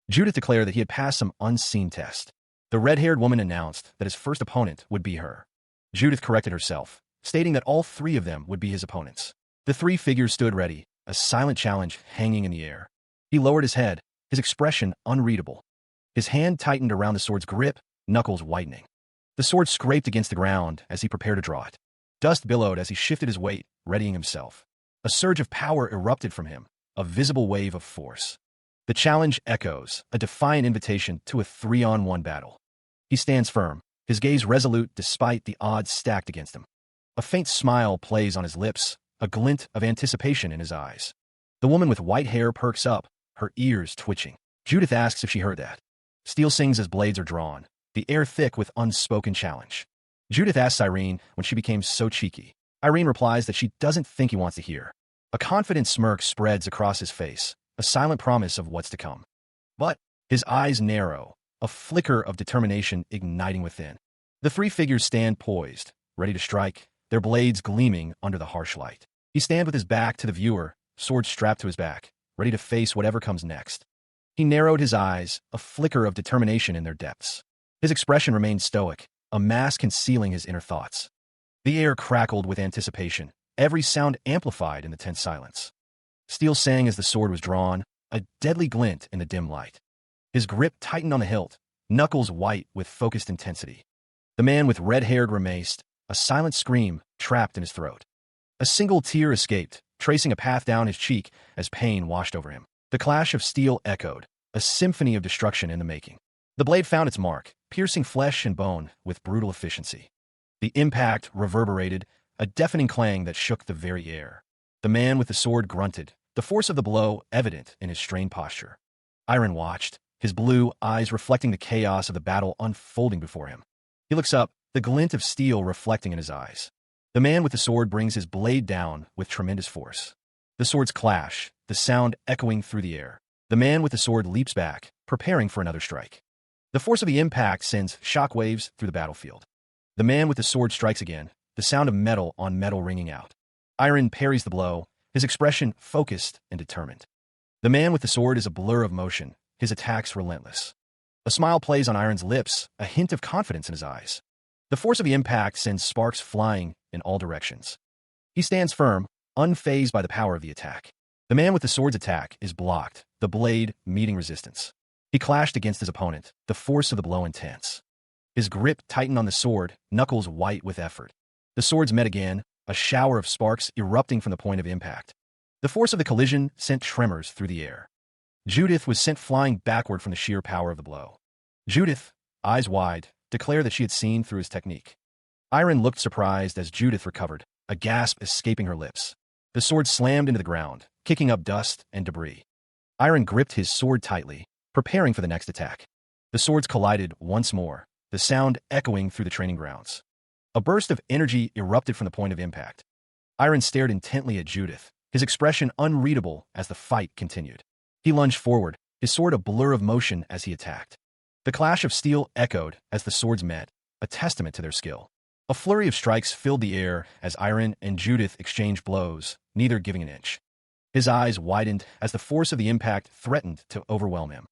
Judith declared that he had passed some unseen test. The red-haired woman announced that his first opponent would be her. Judith corrected herself, stating that all three of them would be his opponents. The three figures stood ready, a silent challenge hanging in the air. He lowered his head, his expression unreadable. His hand tightened around the sword's grip, knuckles whitening. The sword scraped against the ground as he prepared to draw it. Dust billowed as he shifted his weight, readying himself. A surge of power erupted from him, a visible wave of force. The challenge echoes, a defiant invitation to a 3-on-1 battle. He stands firm, his gaze resolute despite the odds stacked against him. A faint smile plays on his lips, a glint of anticipation in his eyes. The woman with white hair perks up, her ears twitching. Judith asks if she heard that. Steel sings as blades are drawn, the air thick with unspoken challenge. Judith asks Irene when she became so cheeky. Irene replies that she doesn't think he wants to hear. A confident smirk spreads across his face, a silent promise of what's to come. But His eyes narrow, a flicker of determination igniting within. The three figures stand poised, ready to strike, their blades gleaming under the harsh light. He stands with his back to the viewer, sword strapped to his back, ready to face whatever comes next. He narrowed his eyes, a flicker of determination in their depths. His expression remained stoic, a mask concealing his inner thoughts. The air crackled with anticipation, every sound amplified in the tense silence. Steel sang as the sword was drawn, a deadly glint in the dim light. His grip tightened on the hilt, knuckles white with focused intensity. The man with red-haired remaced, a silent scream trapped in his throat. A single tear escaped, tracing a path down his cheek as pain washed over him. The clash of steel echoed, a symphony of destruction in the making. The blade found its mark, piercing flesh and bone with brutal efficiency. The impact reverberated, a deafening clang that shook the very air. The man with the sword grunted, the force of the blow evident in his strained posture. Iron watched, his blue eyes reflecting the chaos of the battle unfolding before him. He looks up, the glint of steel reflecting in his eyes. The man with the sword brings his blade down with tremendous force. The swords clash, the sound echoing through the air. The man with the sword leaps back, preparing for another strike. The force of the impact sends shockwaves through the battlefield. The man with the sword strikes again, the sound of metal on metal ringing out. Iron parries the blow, his expression focused and determined. The man with the sword is a blur of motion, his attacks relentless. A smile plays on Iron's lips, a hint of confidence in his eyes. The force of the impact sends sparks flying in all directions. He stands firm, unfazed by the power of the attack. The man with the sword's attack is blocked, the blade meeting resistance. He clashed against his opponent, the force of the blow intense. His grip tightened on the sword, knuckles white with effort. The swords met again, a shower of sparks erupting from the point of impact. The force of the collision sent tremors through the air. Judith was sent flying backward from the sheer power of the blow. Judith, eyes wide, declared that she had seen through his technique. Iron looked surprised as Judith recovered, a gasp escaping her lips. The sword slammed into the ground, kicking up dust and debris. Iron gripped his sword tightly, preparing for the next attack. The swords collided once more, the sound echoing through the training grounds. A burst of energy erupted from the point of impact. Iron stared intently at Judith, his expression unreadable as the fight continued. He lunged forward, his sword a blur of motion as he attacked. The clash of steel echoed as the swords met, a testament to their skill. A flurry of strikes filled the air as Iron and Judith exchanged blows, neither giving an inch. His eyes widened as the force of the impact threatened to overwhelm him.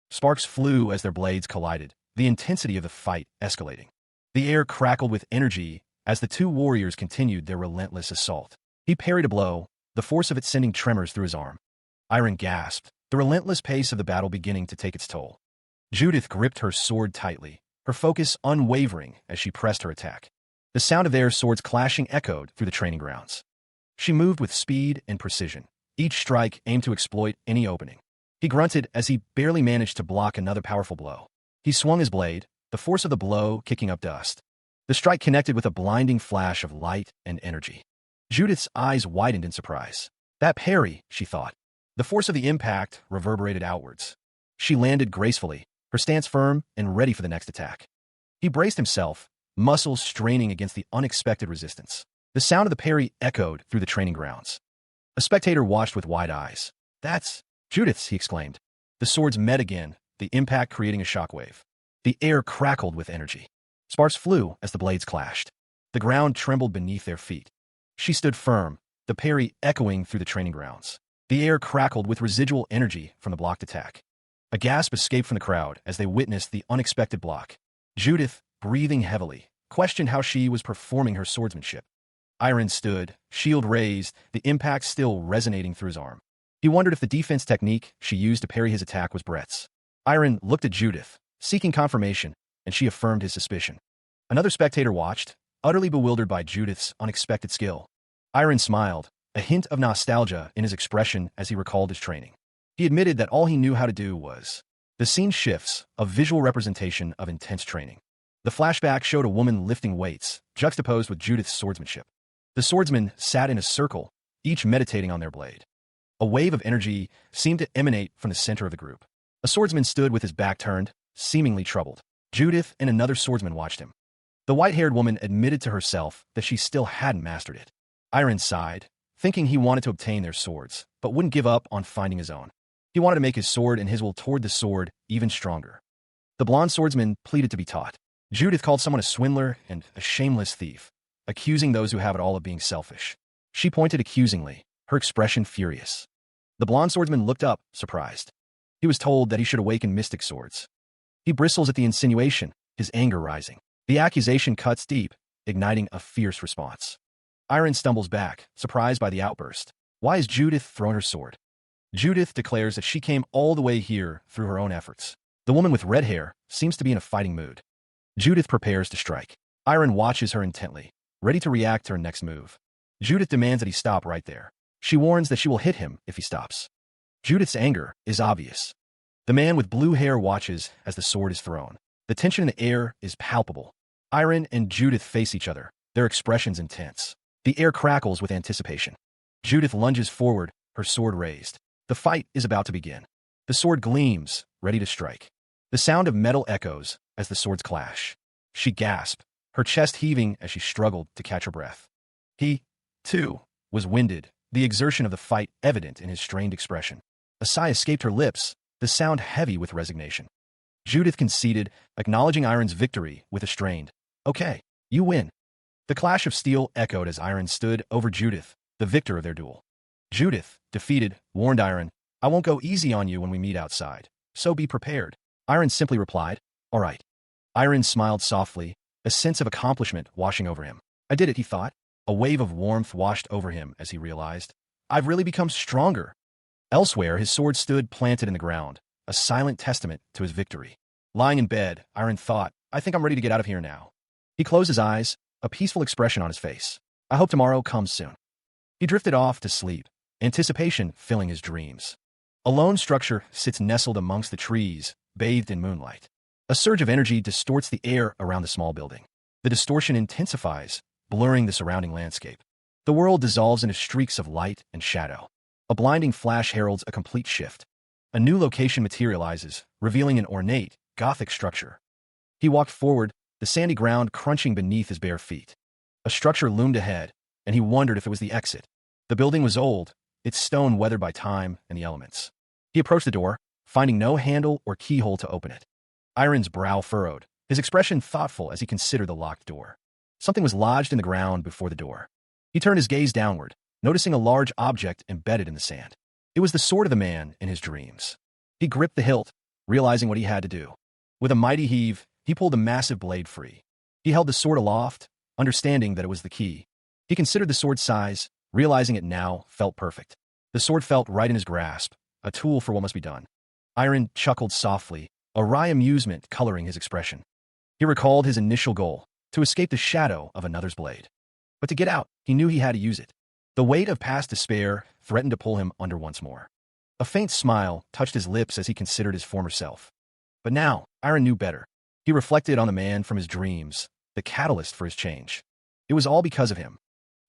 Sparks flew as their blades collided, the intensity of the fight escalating. The air crackled with energy as the two warriors continued their relentless assault. He parried a blow, the force of it sending tremors through his arm. Iron gasped, the relentless pace of the battle beginning to take its toll. Judith gripped her sword tightly, her focus unwavering as she pressed her attack. The sound of their swords clashing echoed through the training grounds. She moved with speed and precision. Each strike aimed to exploit any opening. He grunted as he barely managed to block another powerful blow. He swung his blade, the force of the blow kicking up dust. The strike connected with a blinding flash of light and energy. Judith's eyes widened in surprise. That parry, she thought. The force of the impact reverberated outwards. She landed gracefully, her stance firm and ready for the next attack. He braced himself, muscles straining against the unexpected resistance. The sound of the parry echoed through the training grounds. A spectator watched with wide eyes. "That's Judith's," he exclaimed. The swords met again, the impact creating a shockwave. The air crackled with energy. Sparks flew as the blades clashed. The ground trembled beneath their feet. She stood firm, the parry echoing through the training grounds. The air crackled with residual energy from the blocked attack. A gasp escaped from the crowd as they witnessed the unexpected block. Judith, breathing heavily, questioned how she was performing her swordsmanship. Iron stood, shield raised, the impact still resonating through his arm. He wondered if the defense technique she used to parry his attack was Brett's. Iron looked at Judith, seeking confirmation, and she affirmed his suspicion. Another spectator watched, utterly bewildered by Judith's unexpected skill. Iron smiled, a hint of nostalgia in his expression as he recalled his training. He admitted that all he knew how to do was. The scene shifts, a visual representation of intense training. The flashback showed a woman lifting weights, juxtaposed with Judith's swordsmanship. The swordsmen sat in a circle, each meditating on their blade. A wave of energy seemed to emanate from the center of the group. A swordsman stood with his back turned, seemingly troubled. Judith and another swordsman watched him. The white-haired woman admitted to herself that she still hadn't mastered it. Iron sighed, thinking he wanted to obtain their swords, but wouldn't give up on finding his own. He wanted to make his sword and his will toward the sword even stronger. The blonde swordsman pleaded to be taught. Judith called someone a swindler and a shameless thief, accusing those who have it all of being selfish. She pointed accusingly, her expression furious. The blonde swordsman looked up, surprised. He was told that he should awaken mystic swords. He bristles at the insinuation, his anger rising. The accusation cuts deep, igniting a fierce response. Iron stumbles back, surprised by the outburst. Why has Judith thrown her sword? Judith declares that she came all the way here through her own efforts. The woman with red hair seems to be in a fighting mood. Judith prepares to strike. Iron watches her intently, ready to react to her next move. Judith demands that he stop right there. She warns that she will hit him if he stops. Judith's anger is obvious. The man with blue hair watches as the sword is thrown. The tension in the air is palpable. Iron and Judith face each other, their expressions intense. The air crackles with anticipation. Judith lunges forward, her sword raised. The fight is about to begin. The sword gleams, ready to strike. The sound of metal echoes as the swords clash. She gasped, her chest heaving as she struggled to catch her breath. He, too, was winded, the exertion of the fight evident in his strained expression. A sigh escaped her lips, the sound heavy with resignation. Judith conceded, acknowledging Iron's victory with a strained, "Okay, you win." The clash of steel echoed as Iron stood over Judith, the victor of their duel. Judith, defeated, warned Iron, "I won't go easy on you when we meet outside, so be prepared." Iron simply replied, "All right." Iron smiled softly, a sense of accomplishment washing over him. "I did it," he thought. A wave of warmth washed over him as he realized, "I've really become stronger." Elsewhere, his sword stood planted in the ground, a silent testament to his victory. Lying in bed, Iron thought, "I think I'm ready to get out of here now." He closed his eyes, a peaceful expression on his face. "I hope tomorrow comes soon." He drifted off to sleep, anticipation filling his dreams. A lone structure sits nestled amongst the trees, bathed in moonlight. A surge of energy distorts the air around the small building. The distortion intensifies, blurring the surrounding landscape. The world dissolves into streaks of light and shadow. A blinding flash heralds a complete shift. A new location materializes, revealing an ornate, Gothic structure. He walked forward, the sandy ground crunching beneath his bare feet. A structure loomed ahead, and he wondered if it was the exit. The building was old, its stone weathered by time and the elements. He approached the door, finding no handle or keyhole to open it. Iron's brow furrowed, his expression thoughtful as he considered the locked door. Something was lodged in the ground before the door. He turned his gaze downward, noticing a large object embedded in the sand. It was the sword of the man in his dreams. He gripped the hilt, realizing what he had to do. With a mighty heave, he pulled the massive blade free. He held the sword aloft, understanding that it was the key. He considered the sword's size, realizing it now felt perfect. The sword felt right in his grasp, a tool for what must be done. Iron chuckled softly, a wry amusement coloring his expression. He recalled his initial goal, to escape the shadow of another's blade. But to get out, he knew he had to use it. The weight of past despair threatened to pull him under once more. A faint smile touched his lips as he considered his former self. But now, Iron knew better. He reflected on the man from his dreams, the catalyst for his change. It was all because of him.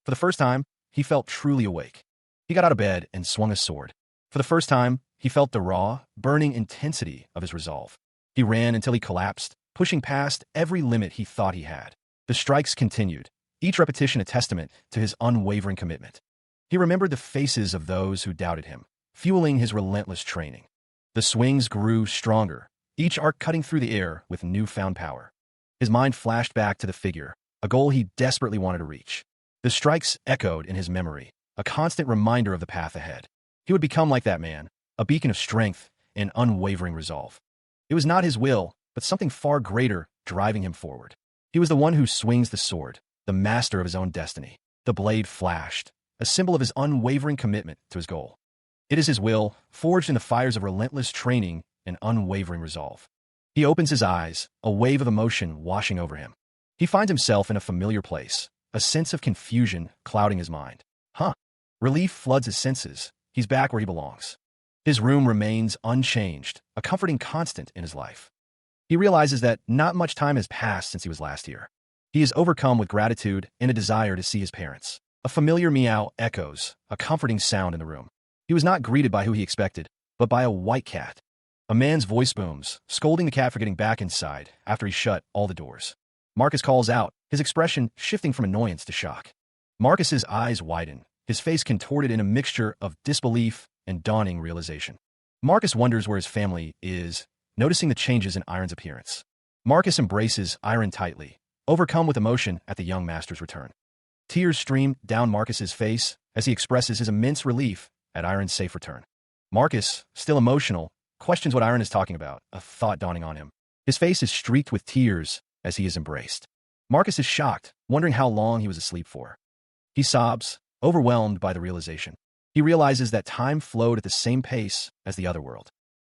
For the first time, he felt truly awake. He got out of bed and swung his sword. For the first time, he felt the raw, burning intensity of his resolve. He ran until he collapsed, pushing past every limit he thought he had. The strikes continued, each repetition a testament to his unwavering commitment. He remembered the faces of those who doubted him, fueling his relentless training. The swings grew stronger, each arc cutting through the air with newfound power. His mind flashed back to the figure, a goal he desperately wanted to reach. The strikes echoed in his memory, a constant reminder of the path ahead. He would become like that man, a beacon of strength and unwavering resolve. It was not his will, but something far greater driving him forward. He was the one who swings the sword, the master of his own destiny. The blade flashed, a symbol of his unwavering commitment to his goal. It is his will, forged in the fires of relentless training and unwavering resolve. He opens his eyes, a wave of emotion washing over him. He finds himself in a familiar place, a sense of confusion clouding his mind. Relief floods his senses. He's back where he belongs. His room remains unchanged, a comforting constant in his life. He realizes that not much time has passed since he was last here. He is overcome with gratitude and a desire to see his parents. A familiar meow echoes, a comforting sound in the room. He was not greeted by who he expected, but by a white cat. A man's voice booms, scolding the cat for getting back inside after he shut all the doors. Marcus calls out, his expression shifting from annoyance to shock. Marcus's eyes widen, his face contorted in a mixture of disbelief and dawning realization. Marcus wonders where his family is, noticing the changes in Iron's appearance. Marcus embraces Iron tightly, overcome with emotion at the young master's return. Tears stream down Marcus's face as he expresses his immense relief at Iron's safe return. Marcus, still emotional, questions what Iron is talking about, a thought dawning on him. His face is streaked with tears as he is embraced. Marcus is shocked, wondering how long he was asleep for. He sobs, overwhelmed by the realization. He realizes that time flowed at the same pace as the other world.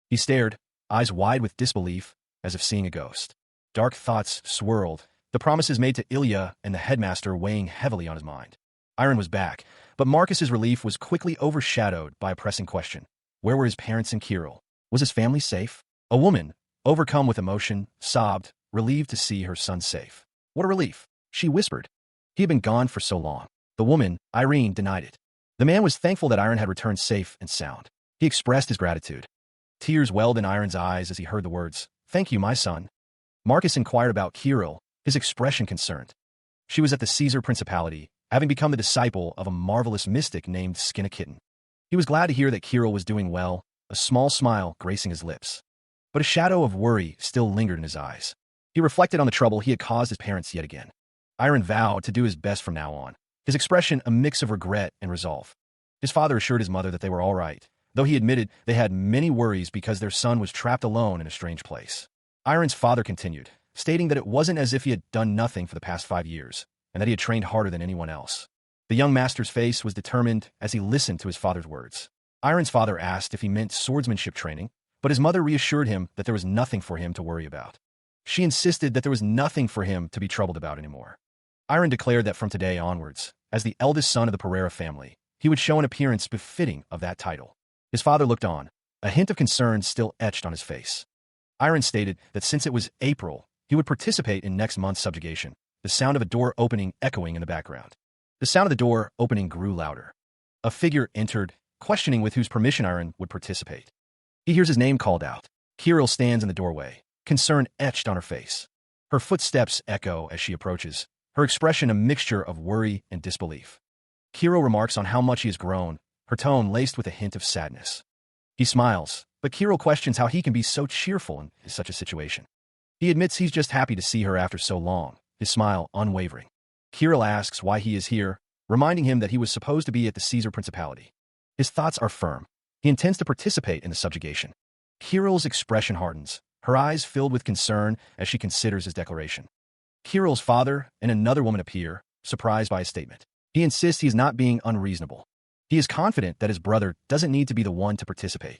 He stared, eyes wide with disbelief, as if seeing a ghost. Dark thoughts swirled, the promises made to Ilya and the headmaster weighing heavily on his mind. Iron was back, but Marcus's relief was quickly overshadowed by a pressing question. Where were his parents and Kirill? Was his family safe? A woman, overcome with emotion, sobbed, relieved to see her son safe. What a relief, she whispered. He had been gone for so long. The woman, Irene, denied it. The man was thankful that Iron had returned safe and sound. He expressed his gratitude. Tears welled in Iron's eyes as he heard the words, "Thank you, my son." Marcus inquired about Kirill, his expression concerned. She was at the Caesar Principality, having become the disciple of a marvelous mystic named Skinna-Kitten. He was glad to hear that Kirill was doing well, a small smile gracing his lips. But a shadow of worry still lingered in his eyes. He reflected on the trouble he had caused his parents yet again. Iron vowed to do his best from now on, his expression a mix of regret and resolve. His father assured his mother that they were all right, though he admitted they had many worries because their son was trapped alone in a strange place. Iron's father continued, stating that it wasn't as if he had done nothing for the past 5 years, and that he had trained harder than anyone else. The young master's face was determined as he listened to his father's words. Iron's father asked if he meant swordsmanship training, but his mother reassured him that there was nothing for him to worry about. She insisted that there was nothing for him to be troubled about anymore. Iron declared that from today onwards, as the eldest son of the Pereira family, he would show an appearance befitting of that title. His father looked on, a hint of concern still etched on his face. Iron stated that since it was April, he would participate in next month's subjugation, the sound of a door opening echoing in the background. The sound of the door opening grew louder. A figure entered, questioning with whose permission Iron would participate. He hears his name called out. Kirill stands in the doorway, concern etched on her face. Her footsteps echo as she approaches, her expression a mixture of worry and disbelief. Kirill remarks on how much he has grown, her tone laced with a hint of sadness. He smiles, but Kirill questions how he can be so cheerful in such a situation. He admits he's just happy to see her after so long, his smile unwavering. Kirill asks why he is here, reminding him that he was supposed to be at the Caesar Principality. His thoughts are firm. He intends to participate in the subjugation. Kirill's expression hardens, her eyes filled with concern as she considers his declaration. Kirill's father and another woman appear, surprised by his statement. He insists he is not being unreasonable. He is confident that his brother doesn't need to be the one to participate.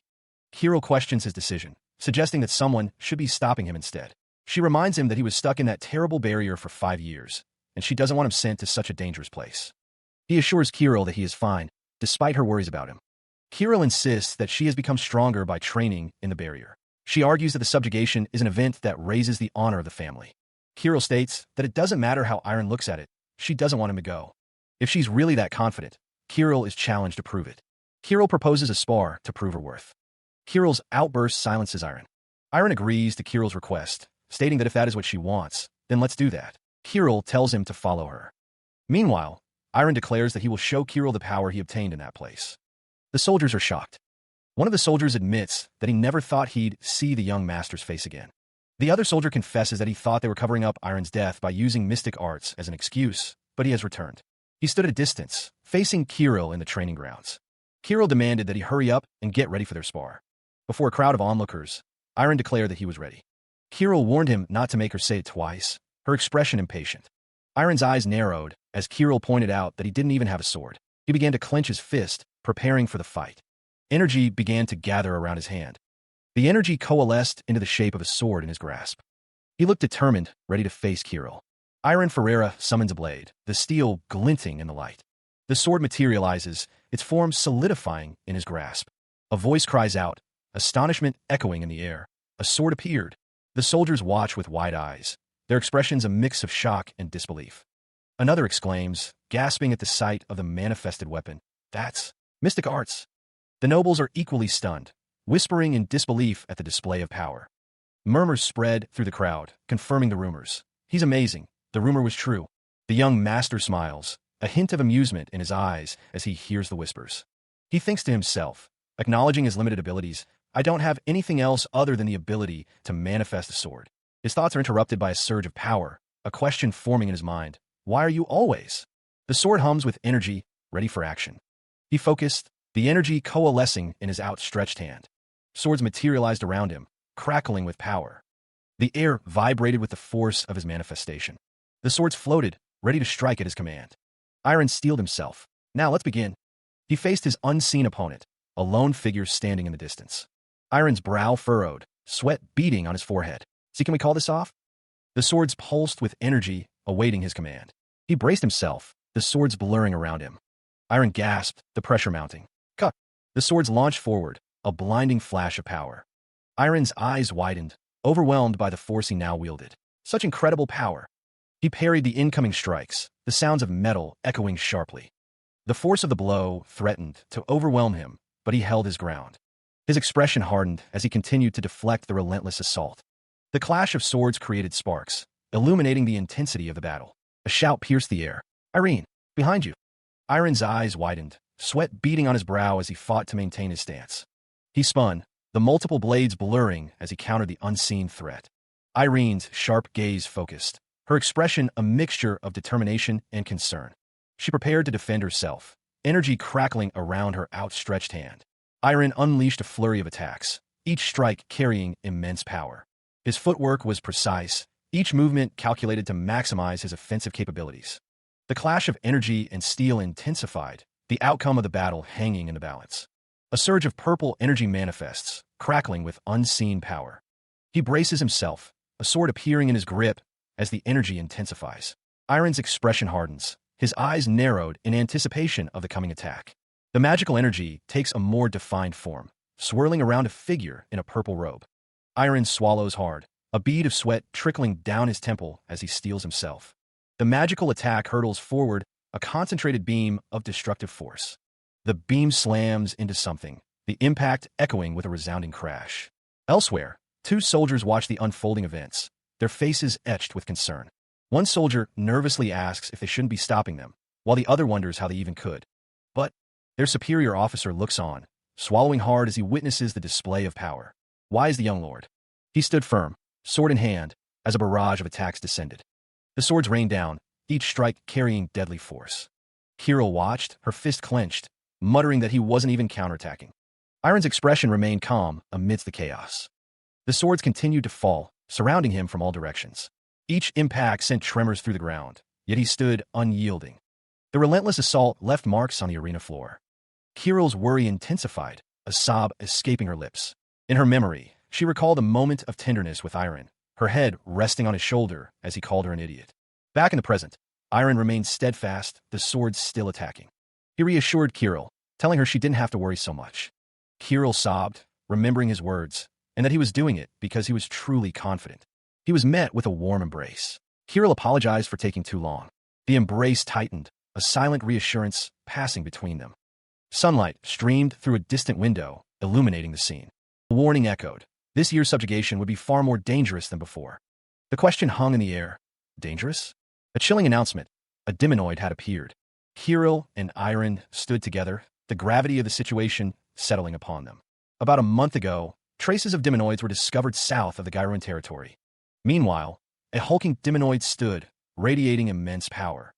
Kirill questions his decision, suggesting that someone should be stopping him instead. She reminds him that he was stuck in that terrible barrier for 5 years, and she doesn't want him sent to such a dangerous place. He assures Kirill that he is fine, despite her worries about him. Kirill insists that she has become stronger by training in the barrier. She argues that the subjugation is an event that raises the honor of the family. Kirill states that it doesn't matter how Iron looks at it, she doesn't want him to go. If she's really that confident, Kirill is challenged to prove it. Kirill proposes a spar to prove her worth. Kirill's outburst silences Iron. Iron agrees to Kirill's request, stating that if that is what she wants, then let's do that. Kirill tells him to follow her. Meanwhile, Iron declares that he will show Kirill the power he obtained in that place. The soldiers are shocked. One of the soldiers admits that he never thought he'd see the young master's face again. The other soldier confesses that he thought they were covering up Iron's death by using mystic arts as an excuse, but he has returned. He stood at a distance, facing Kirill in the training grounds. Kirill demanded that he hurry up and get ready for their spar. Before a crowd of onlookers, Iron declared that he was ready. Kirill warned him not to make her say it twice, her expression impatient. Iron's eyes narrowed as Kirill pointed out that he didn't even have a sword. He began to clench his fist, preparing for the fight. Energy began to gather around his hand. The energy coalesced into the shape of a sword in his grasp. He looked determined, ready to face Kirill. Iron Ferreira summons a blade, the steel glinting in the light. The sword materializes, its form solidifying in his grasp. A voice cries out, astonishment echoing in the air. A sword appeared. The soldiers watch with wide eyes, their expressions a mix of shock and disbelief. Another exclaims, gasping at the sight of the manifested weapon, "That's mystic arts." The nobles are equally stunned, whispering in disbelief at the display of power. Murmurs spread through the crowd, confirming the rumors. He's amazing. The rumor was true. The young master smiles, a hint of amusement in his eyes as he hears the whispers. He thinks to himself, acknowledging his limited abilities, I don't have anything else other than the ability to manifest a sword. His thoughts are interrupted by a surge of power, a question forming in his mind. Why are you always? The sword hums with energy, ready for action. He focused, the energy coalescing in his outstretched hand. Swords materialized around him, crackling with power. The air vibrated with the force of his manifestation. The swords floated, ready to strike at his command. Iron steeled himself. Now let's begin. He faced his unseen opponent, a lone figure standing in the distance. Iron's brow furrowed, sweat beading on his forehead. See, can we call this off? The swords pulsed with energy, awaiting his command. He braced himself, the swords blurring around him. Iron gasped, the pressure mounting. Cut! The swords launched forward, a blinding flash of power. Iron's eyes widened, overwhelmed by the force he now wielded. Such incredible power. He parried the incoming strikes, the sounds of metal echoing sharply. The force of the blow threatened to overwhelm him, but he held his ground. His expression hardened as he continued to deflect the relentless assault. The clash of swords created sparks, illuminating the intensity of the battle. A shout pierced the air. Irene, behind you. Iron's eyes widened, sweat beading on his brow as he fought to maintain his stance. He spun, the multiple blades blurring as he countered the unseen threat. Irene's sharp gaze focused, her expression a mixture of determination and concern. She prepared to defend herself, energy crackling around her outstretched hand. Irene unleashed a flurry of attacks, each strike carrying immense power. His footwork was precise, each movement calculated to maximize his offensive capabilities. The clash of energy and steel intensified, the outcome of the battle hanging in the balance. A surge of purple energy manifests, crackling with unseen power. He braces himself, a sword appearing in his grip as the energy intensifies. Iron's expression hardens, his eyes narrowed in anticipation of the coming attack. The magical energy takes a more defined form, swirling around a figure in a purple robe. Iron swallows hard, a bead of sweat trickling down his temple as he steels himself. The magical attack hurtles forward, a concentrated beam of destructive force. The beam slams into something, the impact echoing with a resounding crash. Elsewhere, two soldiers watch the unfolding events, their faces etched with concern. One soldier nervously asks if they shouldn't be stopping them, while the other wonders how they even could. But their superior officer looks on, swallowing hard as he witnesses the display of power. Wise the young lord. He stood firm, sword in hand, as a barrage of attacks descended. The swords rained down, each strike carrying deadly force. Kirill watched, her fist clenched, muttering that he wasn't even counterattacking. Iron's expression remained calm amidst the chaos. The swords continued to fall, surrounding him from all directions. Each impact sent tremors through the ground, yet he stood unyielding. The relentless assault left marks on the arena floor. Kirill's worry intensified, a sob escaping her lips. In her memory, she recalled a moment of tenderness with Iron, her head resting on his shoulder as he called her an idiot. Back in the present, Iron remained steadfast, the swords still attacking. He reassured Kirill, telling her she didn't have to worry so much. Kirill sobbed, remembering his words, and that he was doing it because he was truly confident. He was met with a warm embrace. Kirill apologized for taking too long. The embrace tightened, a silent reassurance passing between them. Sunlight streamed through a distant window, illuminating the scene. A warning echoed. This year's subjugation would be far more dangerous than before. The question hung in the air. Dangerous? A chilling announcement. A demonoid had appeared. Kirill and Iron stood together, the gravity of the situation settling upon them. About a month ago, traces of demonoids were discovered south of the Gyroan territory. Meanwhile, a hulking demonoid stood, radiating immense power.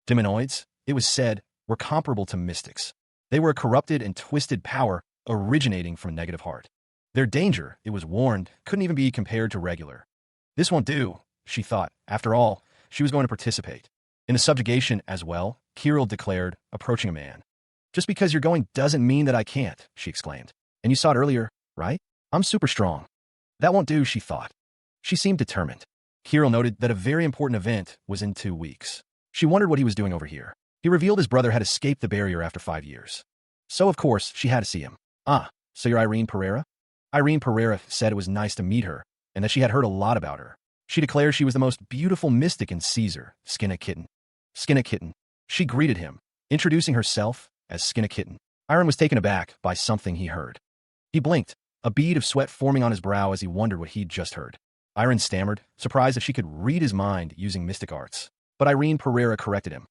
Demonoids, it was said, were comparable to mystics. They were a corrupted and twisted power originating from a negative heart. Their danger, it was warned, couldn't even be compared to regular. This won't do, she thought. After all, she was going to participate. In the subjugation as well, Kirill declared, approaching a man. Just because you're going doesn't mean that I can't, she exclaimed. And you saw it earlier, right? I'm super strong. That won't do, she thought. She seemed determined. Kirill noted that a very important event was in 2 weeks. She wondered what he was doing over here. He revealed his brother had escaped the barrier after 5 years. So, of course, she had to see him. Ah, so you're Irene Pereira? Irene Pereira said it was nice to meet her, and that she had heard a lot about her. She declared she was the most beautiful mystic in Caesar, Skinna Kitten. Skinna Kitten. She greeted him, introducing herself as Skinna Kitten. Iron was taken aback by something he heard. He blinked, a bead of sweat forming on his brow as he wondered what he'd just heard. Iron stammered, surprised that she could read his mind using mystic arts. But Irene Pereira corrected him.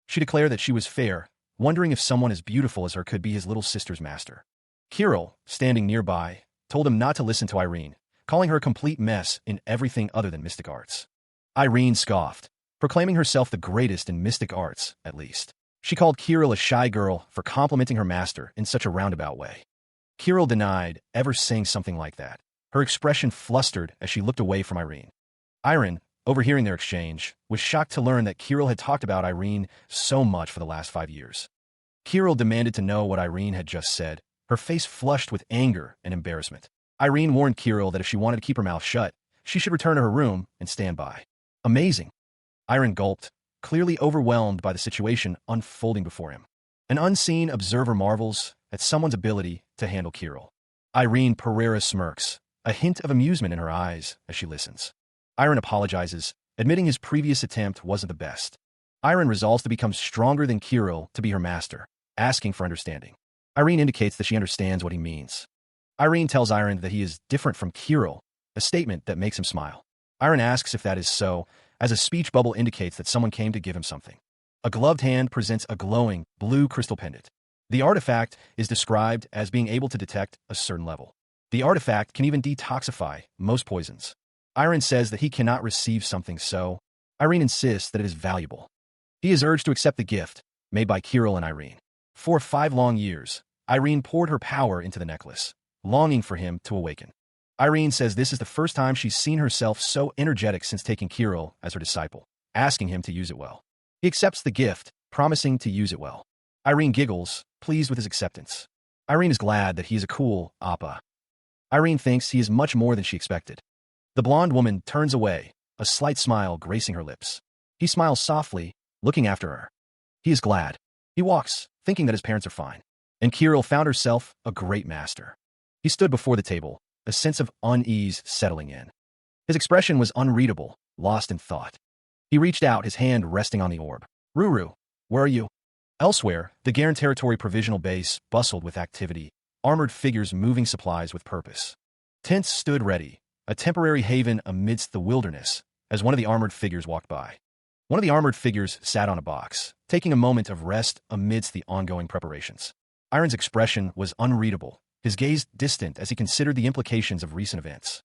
She declared that she was fair, wondering if someone as beautiful as her could be his little sister's master. Kirill, standing nearby, told him not to listen to Irene, calling her a complete mess in everything other than mystic arts. Irene scoffed, proclaiming herself the greatest in mystic arts, at least. She called Kirill a shy girl for complimenting her master in such a roundabout way. Kirill denied ever saying something like that. Her expression flustered as she looked away from Irene. Irene, overhearing their exchange, was shocked to learn that Kirill had talked about Irene so much for the last 5 years. Kirill demanded to know what Irene had just said, her face flushed with anger and embarrassment. Irene warned Kirill that if she wanted to keep her mouth shut, she should return to her room and stand by. Amazing. Irene gulped, clearly overwhelmed by the situation unfolding before him. An unseen observer marvels at someone's ability to handle Kirill. Irene Pereira smirks, a hint of amusement in her eyes as she listens. Irene apologizes, admitting his previous attempt wasn't the best. Irene resolves to become stronger than Kirill to be her master, asking for understanding. Irene indicates that she understands what he means. Irene tells Irene that he is different from Kirill, a statement that makes him smile. Irene asks if that is so, as a speech bubble indicates that someone came to give him something. A gloved hand presents a glowing, blue crystal pendant. The artifact is described as being able to detect a certain level. The artifact can even detoxify most poisons. Irene says that he cannot receive something so. Irene insists that it is valuable. He is urged to accept the gift, made by Kirill and Irene. For 5 long years, Irene poured her power into the necklace, longing for him to awaken. Irene says this is the first time she's seen herself so energetic since taking Kirill as her disciple, asking him to use it well. He accepts the gift, promising to use it well. Irene giggles, pleased with his acceptance. Irene is glad that he is a cool appa. Irene thinks he is much more than she expected. The blonde woman turns away, a slight smile gracing her lips. He smiles softly, looking after her. He is glad. He walks, thinking that his parents are fine. And Kirill found herself a great master. He stood before the table, a sense of unease settling in. His expression was unreadable, lost in thought. He reached out, his hand resting on the orb. Ruru, where are you? Elsewhere, the Garen Territory Provisional Base bustled with activity, armored figures moving supplies with purpose. Tents stood ready, a temporary haven amidst the wilderness, as one of the armored figures walked by. One of the armored figures sat on a box, taking a moment of rest amidst the ongoing preparations. Iron's expression was unreadable, his gaze distant as he considered the implications of recent events.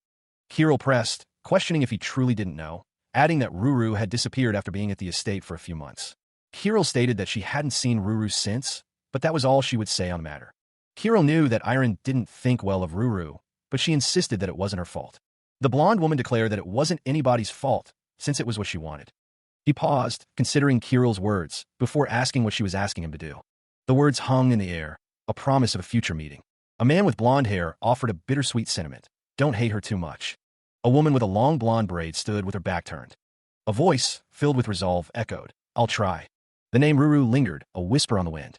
Kirill pressed, questioning if he truly didn't know, adding that Ruru had disappeared after being at the estate for a few months. Kirill stated that she hadn't seen Ruru since, but that was all she would say on the matter. Kirill knew that Iron didn't think well of Ruru, but she insisted that it wasn't her fault. The blonde woman declared that it wasn't anybody's fault, since it was what she wanted. He paused, considering Kirill's words, before asking what she was asking him to do. The words hung in the air, a promise of a future meeting. A man with blonde hair offered a bittersweet sentiment. Don't hate her too much. A woman with a long blonde braid stood with her back turned. A voice, filled with resolve, echoed, I'll try. The name Ruru lingered, a whisper on the wind.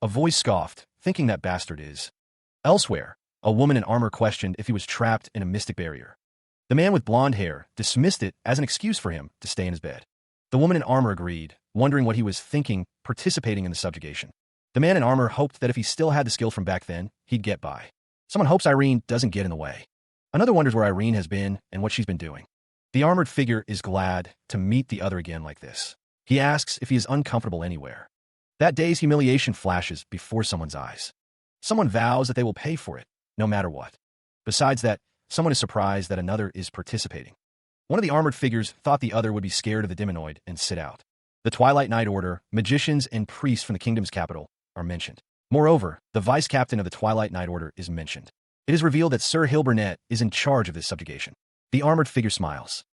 A voice scoffed, thinking that bastard is. Elsewhere, a woman in armor questioned if he was trapped in a mystic barrier. The man with blonde hair dismissed it as an excuse for him to stay in his bed. The woman in armor agreed, wondering what he was thinking, participating in the subjugation. The man in armor hoped that if he still had the skill from back then, he'd get by. Someone hopes Irene doesn't get in the way. Another wonders where Irene has been and what she's been doing. The armored figure is glad to meet the other again like this. He asks if he is uncomfortable anywhere. That day's humiliation flashes before someone's eyes. Someone vows that they will pay for it, no matter what. Besides that, someone is surprised that another is participating. One of the armored figures thought the other would be scared of the demonoid and sit out. The Twilight Night Order, magicians, and priests from the kingdom's capital are mentioned. Moreover, the vice-captain of the Twilight Night Order is mentioned. It is revealed that Sir Hilburnett is in charge of this subjugation. The armored figure smiles.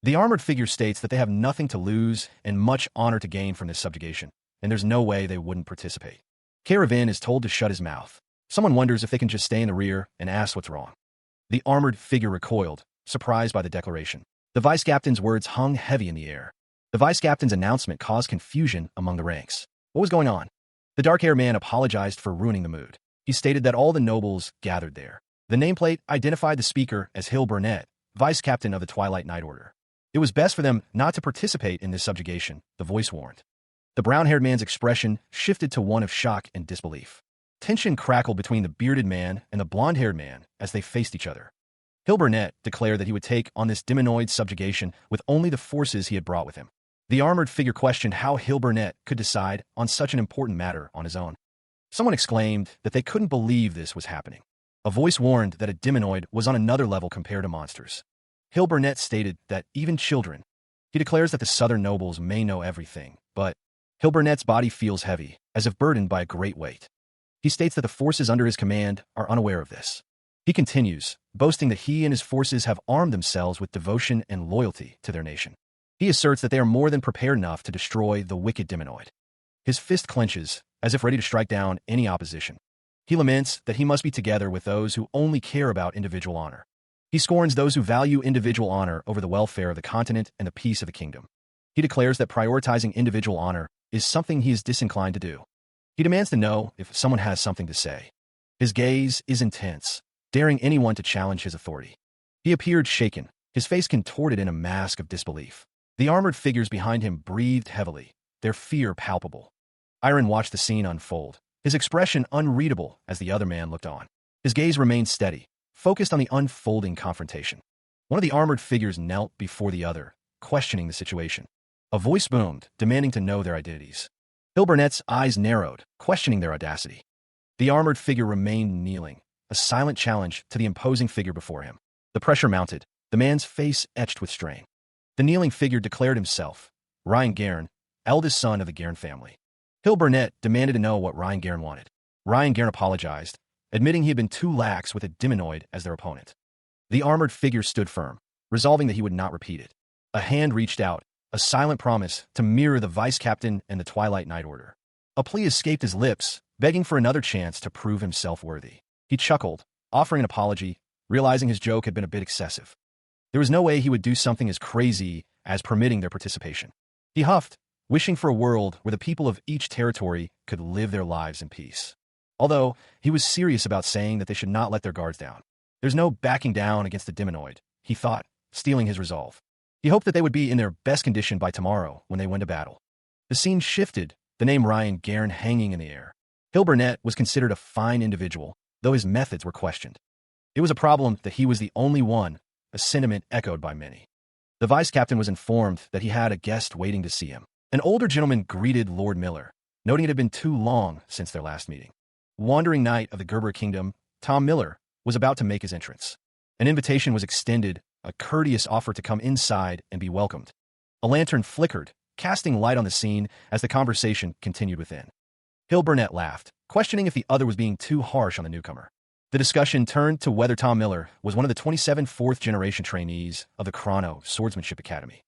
The armored figure states that they have nothing to lose and much honor to gain from this subjugation, and there's no way they wouldn't participate. Caravan is told to shut his mouth. Someone wonders if they can just stay in the rear and asks what's wrong. The armored figure recoiled, surprised by the declaration. The vice-captain's words hung heavy in the air. The vice-captain's announcement caused confusion among the ranks. What was going on? The dark-haired man apologized for ruining the mood. He stated that all the nobles gathered there. The nameplate identified the speaker as Hill Burnett, vice-captain of the Twilight Night Order. It was best for them not to participate in this subjugation, the voice warned. The brown-haired man's expression shifted to one of shock and disbelief. Tension crackled between the bearded man and the blonde-haired man as they faced each other. Hill Burnett declared that he would take on this demonoid subjugation with only the forces he had brought with him. The armored figure questioned how Hill Burnett could decide on such an important matter on his own. Someone exclaimed that they couldn't believe this was happening. A voice warned that a demonoid was on another level compared to monsters. Hill Burnett stated that even children. He declares that the southern nobles may know everything, but Hill Burnett's body feels heavy, as if burdened by a great weight. He states that the forces under his command are unaware of this. He continues, boasting that he and his forces have armed themselves with devotion and loyalty to their nation. He asserts that they are more than prepared enough to destroy the wicked demonoid. His fist clenches, as if ready to strike down any opposition. He laments that he must be together with those who only care about individual honor. He scorns those who value individual honor over the welfare of the continent and the peace of the kingdom. He declares that prioritizing individual honor is something he is disinclined to do. He demands to know if someone has something to say. His gaze is intense, daring anyone to challenge his authority. He appeared shaken, his face contorted in a mask of disbelief. The armored figures behind him breathed heavily, their fear palpable. Iron watched the scene unfold, his expression unreadable as the other man looked on. His gaze remained steady, focused on the unfolding confrontation. One of the armored figures knelt before the other, questioning the situation. A voice boomed, demanding to know their identities. Hill Burnett's eyes narrowed, questioning their audacity. The armored figure remained kneeling, a silent challenge to the imposing figure before him. The pressure mounted, the man's face etched with strain. The kneeling figure declared himself, Ryan Guerin, eldest son of the Guerin family. Hill Burnett demanded to know what Ryan Guerin wanted. Ryan Guerin apologized, admitting he had been too lax with a demonoid as their opponent. The armored figure stood firm, resolving that he would not repeat it. A hand reached out, a silent promise to mirror the vice captain and the Twilight Night Order. A plea escaped his lips, begging for another chance to prove himself worthy. He chuckled, offering an apology, realizing his joke had been a bit excessive. There was no way he would do something as crazy as permitting their participation. He huffed, wishing for a world where the people of each territory could live their lives in peace. Although, he was serious about saying that they should not let their guards down. There's no backing down against the demonoid, he thought, steeling his resolve. He hoped that they would be in their best condition by tomorrow when they went to battle. The scene shifted, the name Ryan Guerin hanging in the air. Hill Burnett was considered a fine individual, though his methods were questioned. It was a problem that he was the only one, a sentiment echoed by many. The vice captain was informed that he had a guest waiting to see him. An older gentleman greeted Lord Miller, noting it had been too long since their last meeting. Wandering knight of the Gerber Kingdom, Tom Miller, was about to make his entrance. An invitation was extended, a courteous offer to come inside and be welcomed. A lantern flickered, casting light on the scene as the conversation continued within. Hill Burnett laughed, questioning if the other was being too harsh on the newcomer. The discussion turned to whether Tom Miller was one of the 27 fourth-generation trainees of the Chrono Swordsmanship Academy.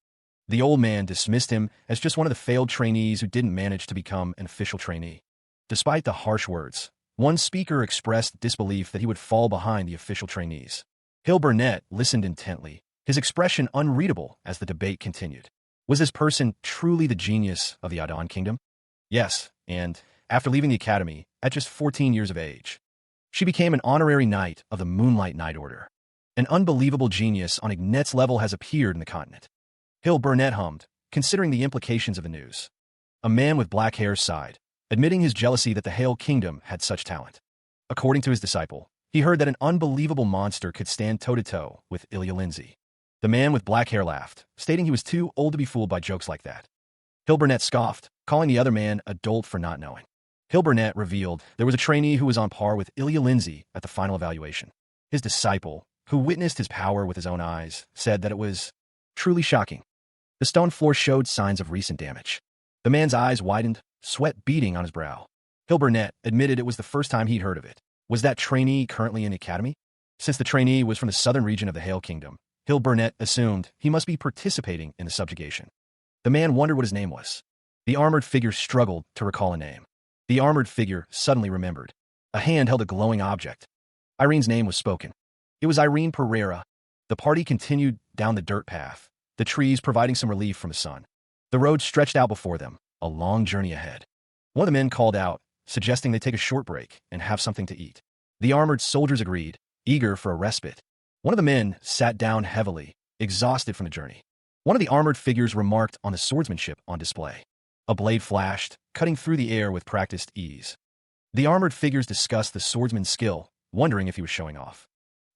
The old man dismissed him as just one of the failed trainees who didn't manage to become an official trainee. Despite the harsh words, one speaker expressed disbelief that he would fall behind the official trainees. Hill Burnett listened intently, his expression unreadable as the debate continued. Was this person truly the genius of the Adon Kingdom? Yes, and, after leaving the academy, at just 14 years of age, she became an honorary knight of the Moonlight Night Order. An unbelievable genius on Ignat's level has appeared in the continent. Hill Burnett hummed, considering the implications of the news. A man with black hair sighed, admitting his jealousy that the Hale Kingdom had such talent. According to his disciple, he heard that an unbelievable monster could stand toe-to-toe with Ilya Lindsay. The man with black hair laughed, stating he was too old to be fooled by jokes like that. Hill Burnett scoffed, calling the other man a dolt for not knowing. Hill Burnett revealed there was a trainee who was on par with Ilya Lindsay at the final evaluation. His disciple, who witnessed his power with his own eyes, said that it was truly shocking. The stone floor showed signs of recent damage. The man's eyes widened, sweat beading on his brow. Hill Burnett admitted it was the first time he'd heard of it. Was that trainee currently in the academy? Since the trainee was from the southern region of the Hale Kingdom, Hill Burnett assumed he must be participating in the subjugation. The man wondered what his name was. The armored figure struggled to recall a name. The armored figure suddenly remembered. A hand held a glowing object. Irene's name was spoken. It was Irene Pereira. The party continued down the dirt path, the trees providing some relief from the sun. The road stretched out before them, a long journey ahead. One of the men called out, suggesting they take a short break and have something to eat. The armored soldiers agreed, eager for a respite. One of the men sat down heavily, exhausted from the journey. One of the armored figures remarked on the swordsmanship on display. A blade flashed, cutting through the air with practiced ease. The armored figures discussed the swordsman's skill, wondering if he was showing off.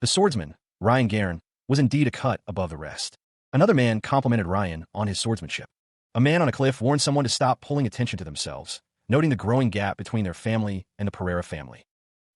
The swordsman, Ryan Guerin, was indeed a cut above the rest. Another man complimented Ryan on his swordsmanship. A man on a cliff warned someone to stop pulling attention to themselves, noting the growing gap between their family and the Pereira family.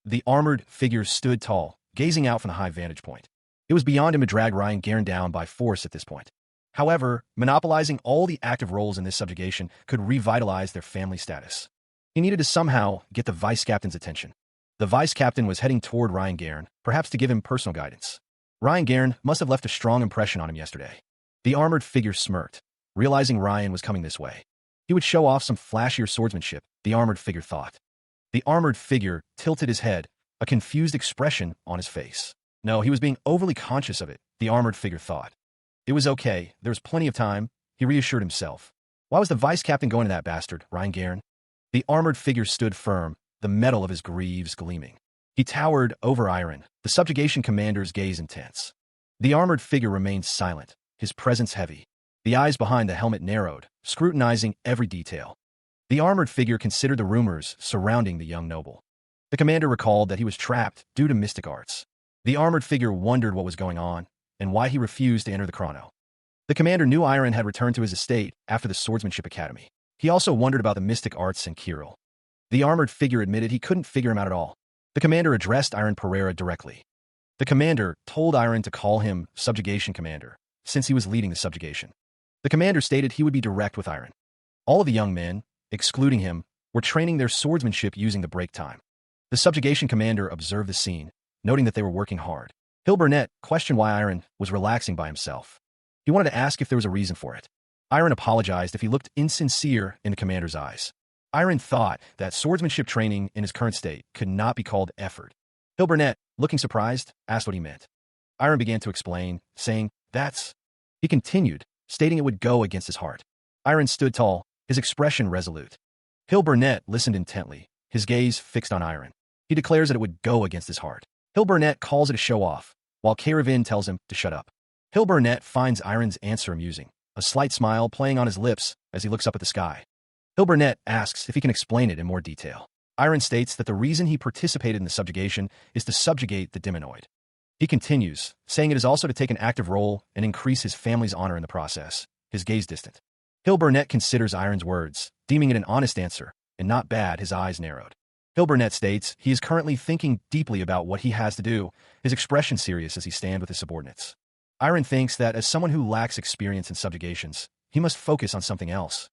The armored figure stood tall, gazing out from the high vantage point. It was beyond him to drag Ryan Garen down by force at this point. However, monopolizing all the active roles in this subjugation could revitalize their family status. He needed to somehow get the vice captain's attention. The vice captain was heading toward Ryan Garen, perhaps to give him personal guidance. Ryan Garen must have left a strong impression on him yesterday. The armored figure smirked, realizing Ryan was coming this way. He would show off some flashier swordsmanship, the armored figure thought. The armored figure tilted his head, a confused expression on his face. No, he was being overly conscious of it, the armored figure thought. It was okay, there was plenty of time, he reassured himself. Why was the vice captain going to that bastard, Ryan Garen? The armored figure stood firm, the metal of his greaves gleaming. He towered over Iron, the subjugation commander's gaze intense. The armored figure remained silent, his presence heavy. The eyes behind the helmet narrowed, scrutinizing every detail. The armored figure considered the rumors surrounding the young noble. The commander recalled that he was trapped due to mystic arts. The armored figure wondered what was going on, and why he refused to enter the chrono. The commander knew Iron had returned to his estate after the Swordsmanship Academy. He also wondered about the mystic arts and Kirill. The armored figure admitted he couldn't figure him out at all. The commander addressed Iron Pereira directly. The commander told Iron to call him Subjugation Commander, since he was leading the subjugation. The commander stated he would be direct with Iron. All of the young men, excluding him, were training their swordsmanship using the break time. The subjugation commander observed the scene, noting that they were working hard. Hill Burnett questioned why Iron was relaxing by himself. He wanted to ask if there was a reason for it. Iron apologized if he looked insincere in the commander's eyes. Iron thought that swordsmanship training in his current state could not be called effort. Hill Burnett, looking surprised, asked what he meant. Iron began to explain, saying, "That's..." He continued, stating it would go against his heart. Iron stood tall, his expression resolute. Hill Burnett listened intently, his gaze fixed on Iron. He declares that it would go against his heart. Hill Burnett calls it a show-off, while Caravin tells him to shut up. Hill Burnett finds Iron's answer amusing, a slight smile playing on his lips as he looks up at the sky. Hill Burnett asks if he can explain it in more detail. Iron states that the reason he participated in the subjugation is to subjugate the Demonoid. He continues, saying it is also to take an active role and increase his family's honor in the process, his gaze distant. Hill Burnett considers Iron's words, deeming it an honest answer, and not bad. His eyes narrowed. Hill Burnett states he is currently thinking deeply about what he has to do, his expression serious as he stands with his subordinates. Iron thinks that as someone who lacks experience in subjugations, he must focus on something else.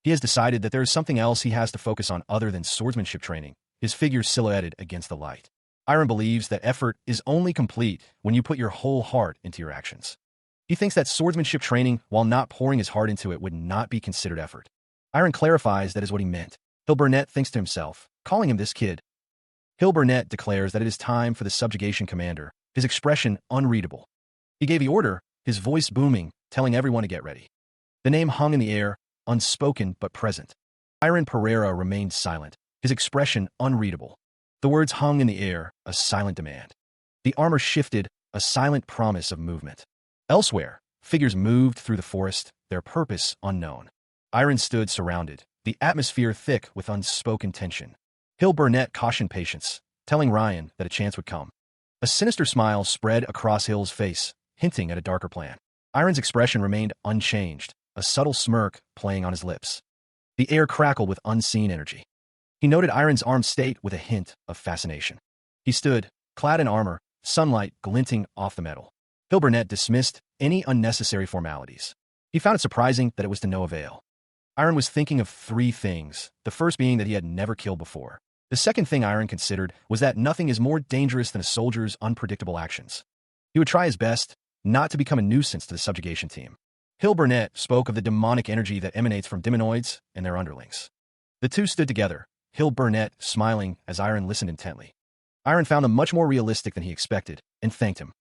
He has decided that there is something else he has to focus on other than swordsmanship training, his figure silhouetted against the light. Iron believes that effort is only complete when you put your whole heart into your actions. He thinks that swordsmanship training, while not pouring his heart into it, would not be considered effort. Iron clarifies that is what he meant. Hill Burnett thinks to himself, calling him this kid. Hill Burnett declares that it is time for the subjugation commander, his expression unreadable. He gave the order, his voice booming, telling everyone to get ready. The name hung in the air, unspoken but present. Iron Pereira remained silent, his expression unreadable. The words hung in the air, a silent demand. The armor shifted, a silent promise of movement. Elsewhere, figures moved through the forest, their purpose unknown. Iron stood surrounded, the atmosphere thick with unspoken tension. Hill Burnett cautioned patience, telling Ryan that a chance would come. A sinister smile spread across Hill's face, hinting at a darker plan. Iron's expression remained unchanged, a subtle smirk playing on his lips. The air crackled with unseen energy. He noted Iron's armed state with a hint of fascination. He stood, clad in armor, sunlight glinting off the metal. Hill Burnett dismissed any unnecessary formalities. He found it surprising that it was to no avail. Iron was thinking of three things, the first being that he had never killed before. The second thing Iron considered was that nothing is more dangerous than a soldier's unpredictable actions. He would try his best not to become a nuisance to the subjugation team. Hill Burnett spoke of the demonic energy that emanates from demonoids and their underlings. The two stood together, Hill Burnett smiling as Iron listened intently. Iron found them much more realistic than he expected, and thanked him.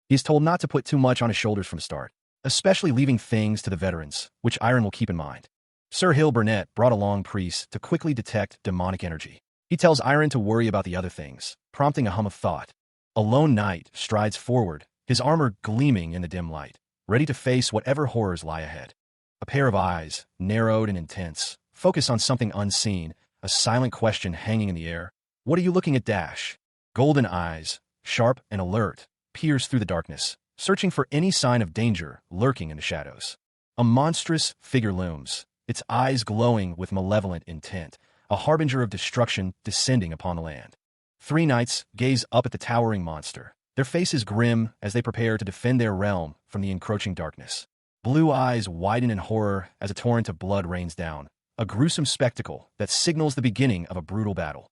He is told not to put too much on his shoulders from the start, especially leaving things to the veterans, which Iron will keep in mind. Sir Hill Burnett brought along priests to quickly detect demonic energy. He tells Iron to worry about the other things, prompting a hum of thought. A lone knight strides forward, his armor gleaming in the dim light, ready to face whatever horrors lie ahead. A pair of eyes, narrowed and intense, focus on something unseen, a silent question hanging in the air. What are you looking at? Golden eyes, sharp and alert, pierce through the darkness, searching for any sign of danger lurking in the shadows. A monstrous figure looms, its eyes glowing with malevolent intent, a harbinger of destruction descending upon the land. Three knights gaze up at the towering monster, their faces grim as they prepare to defend their realm from the encroaching darkness. Blue eyes widen in horror as a torrent of blood rains down, a gruesome spectacle that signals the beginning of a brutal battle.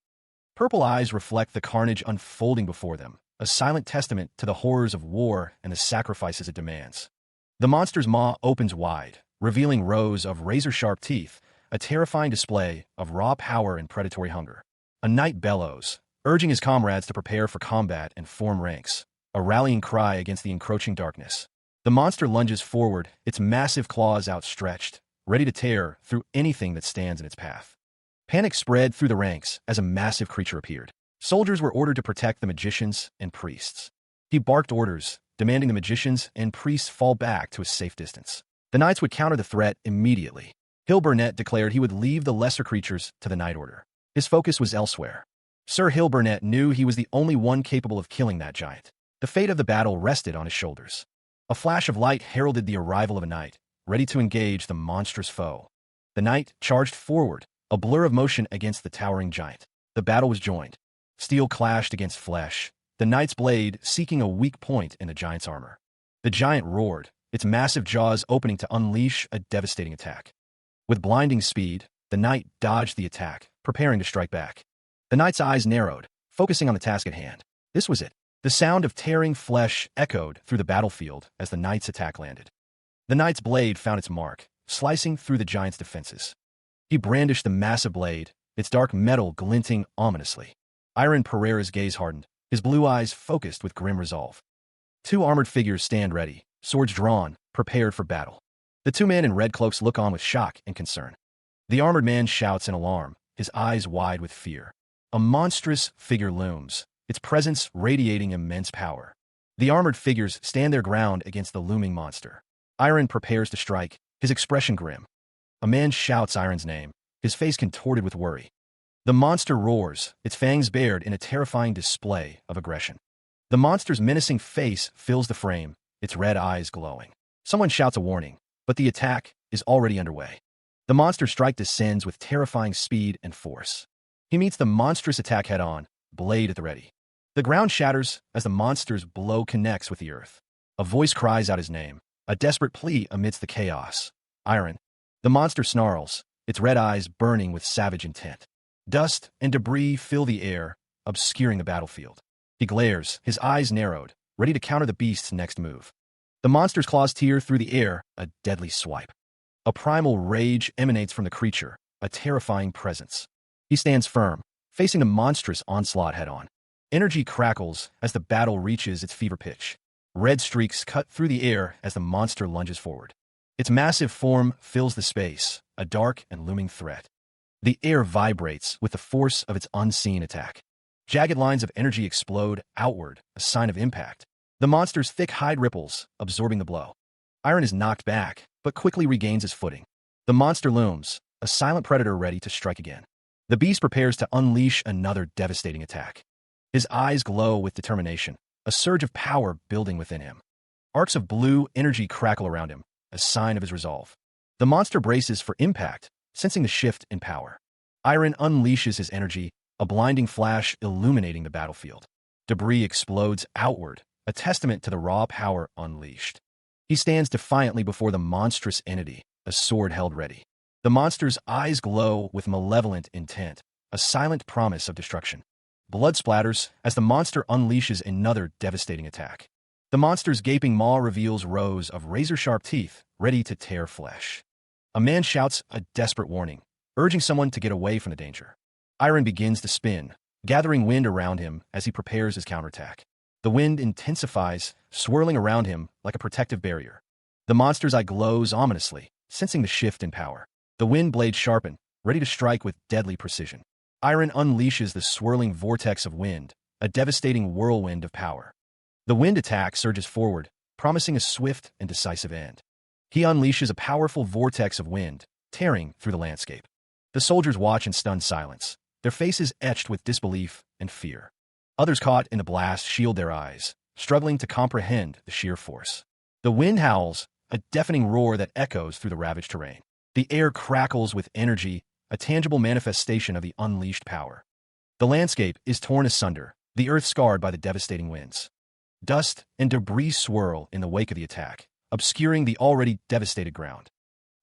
Purple eyes reflect the carnage unfolding before them, a silent testament to the horrors of war and the sacrifices it demands. The monster's maw opens wide, revealing rows of razor-sharp teeth, a terrifying display of raw power and predatory hunger. A knight bellows, urging his comrades to prepare for combat and form ranks, a rallying cry against the encroaching darkness. The monster lunges forward, its massive claws outstretched, ready to tear through anything that stands in its path. Panic spread through the ranks as a massive creature appeared. Soldiers were ordered to protect the magicians and priests. He barked orders, demanding the magicians and priests fall back to a safe distance. The knights would counter the threat immediately. Hill Burnett declared he would leave the lesser creatures to the Knight Order. His focus was elsewhere. Sir Hill Burnett knew he was the only one capable of killing that giant. The fate of the battle rested on his shoulders. A flash of light heralded the arrival of a knight, ready to engage the monstrous foe. The knight charged forward, a blur of motion against the towering giant. The battle was joined. Steel clashed against flesh, the knight's blade seeking a weak point in the giant's armor. The giant roared, its massive jaws opening to unleash a devastating attack. With blinding speed, the knight dodged the attack, preparing to strike back. The knight's eyes narrowed, focusing on the task at hand. This was it. The sound of tearing flesh echoed through the battlefield as the knight's attack landed. The knight's blade found its mark, slicing through the giant's defenses. He brandished the massive blade, its dark metal glinting ominously. Iron Pereira's gaze hardened, his blue eyes focused with grim resolve. Two armored figures stand ready, swords drawn, prepared for battle. The two men in red cloaks look on with shock and concern. The armored man shouts in alarm, his eyes wide with fear. A monstrous figure looms, its presence radiating immense power. The armored figures stand their ground against the looming monster. Iron prepares to strike, his expression grim. A man shouts Iron's name, his face contorted with worry. The monster roars, its fangs bared in a terrifying display of aggression. The monster's menacing face fills the frame, its red eyes glowing. Someone shouts a warning, but the attack is already underway. The monster's strike descends with terrifying speed and force. He meets the monstrous attack head-on, blade at the ready. The ground shatters as the monster's blow connects with the earth. A voice cries out his name, a desperate plea amidst the chaos. Iron. The monster snarls, its red eyes burning with savage intent. Dust and debris fill the air, obscuring the battlefield. He glares, his eyes narrowed, ready to counter the beast's next move. The monster's claws tear through the air, a deadly swipe. A primal rage emanates from the creature, a terrifying presence. He stands firm, facing the monstrous onslaught head-on. Energy crackles as the battle reaches its fever pitch. Red streaks cut through the air as the monster lunges forward. Its massive form fills the space, a dark and looming threat. The air vibrates with the force of its unseen attack. Jagged lines of energy explode outward, a sign of impact. The monster's thick hide ripples, absorbing the blow. Iron is knocked back, but quickly regains his footing. The monster looms, a silent predator ready to strike again. The beast prepares to unleash another devastating attack. His eyes glow with determination, a surge of power building within him. Arcs of blue energy crackle around him, a sign of his resolve. The monster braces for impact, sensing the shift in power. Iron unleashes his energy, a blinding flash illuminating the battlefield. Debris explodes outward, a testament to the raw power unleashed. He stands defiantly before the monstrous entity, a sword held ready. The monster's eyes glow with malevolent intent, a silent promise of destruction. Blood splatters as the monster unleashes another devastating attack. The monster's gaping maw reveals rows of razor-sharp teeth, ready to tear flesh. A man shouts a desperate warning, urging someone to get away from the danger. Iron begins to spin, gathering wind around him as he prepares his counterattack. The wind intensifies, swirling around him like a protective barrier. The monster's eye glows ominously, sensing the shift in power. The wind blades sharpen, ready to strike with deadly precision. Iron unleashes the swirling vortex of wind, a devastating whirlwind of power. The wind attack surges forward, promising a swift and decisive end. He unleashes a powerful vortex of wind, tearing through the landscape. The soldiers watch in stunned silence, their faces etched with disbelief and fear. Others caught in the blast shield their eyes, struggling to comprehend the sheer force. The wind howls, a deafening roar that echoes through the ravaged terrain. The air crackles with energy, a tangible manifestation of the unleashed power. The landscape is torn asunder, the earth scarred by the devastating winds. Dust and debris swirl in the wake of the attack, obscuring the already devastated ground.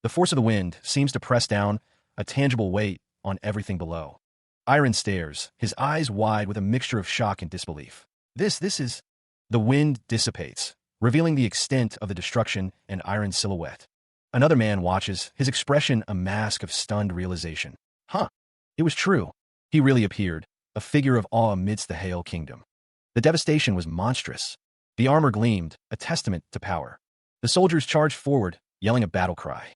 The force of the wind seems to press down, a tangible weight, on everything below. Iron stares, his eyes wide with a mixture of shock and disbelief. This is... The wind dissipates, revealing the extent of the destruction and Iron's silhouette. Another man watches, his expression a mask of stunned realization. It was true. He really appeared, a figure of awe amidst the Hail Kingdom. The devastation was monstrous. The armor gleamed, a testament to power. The soldiers charged forward, yelling a battle cry.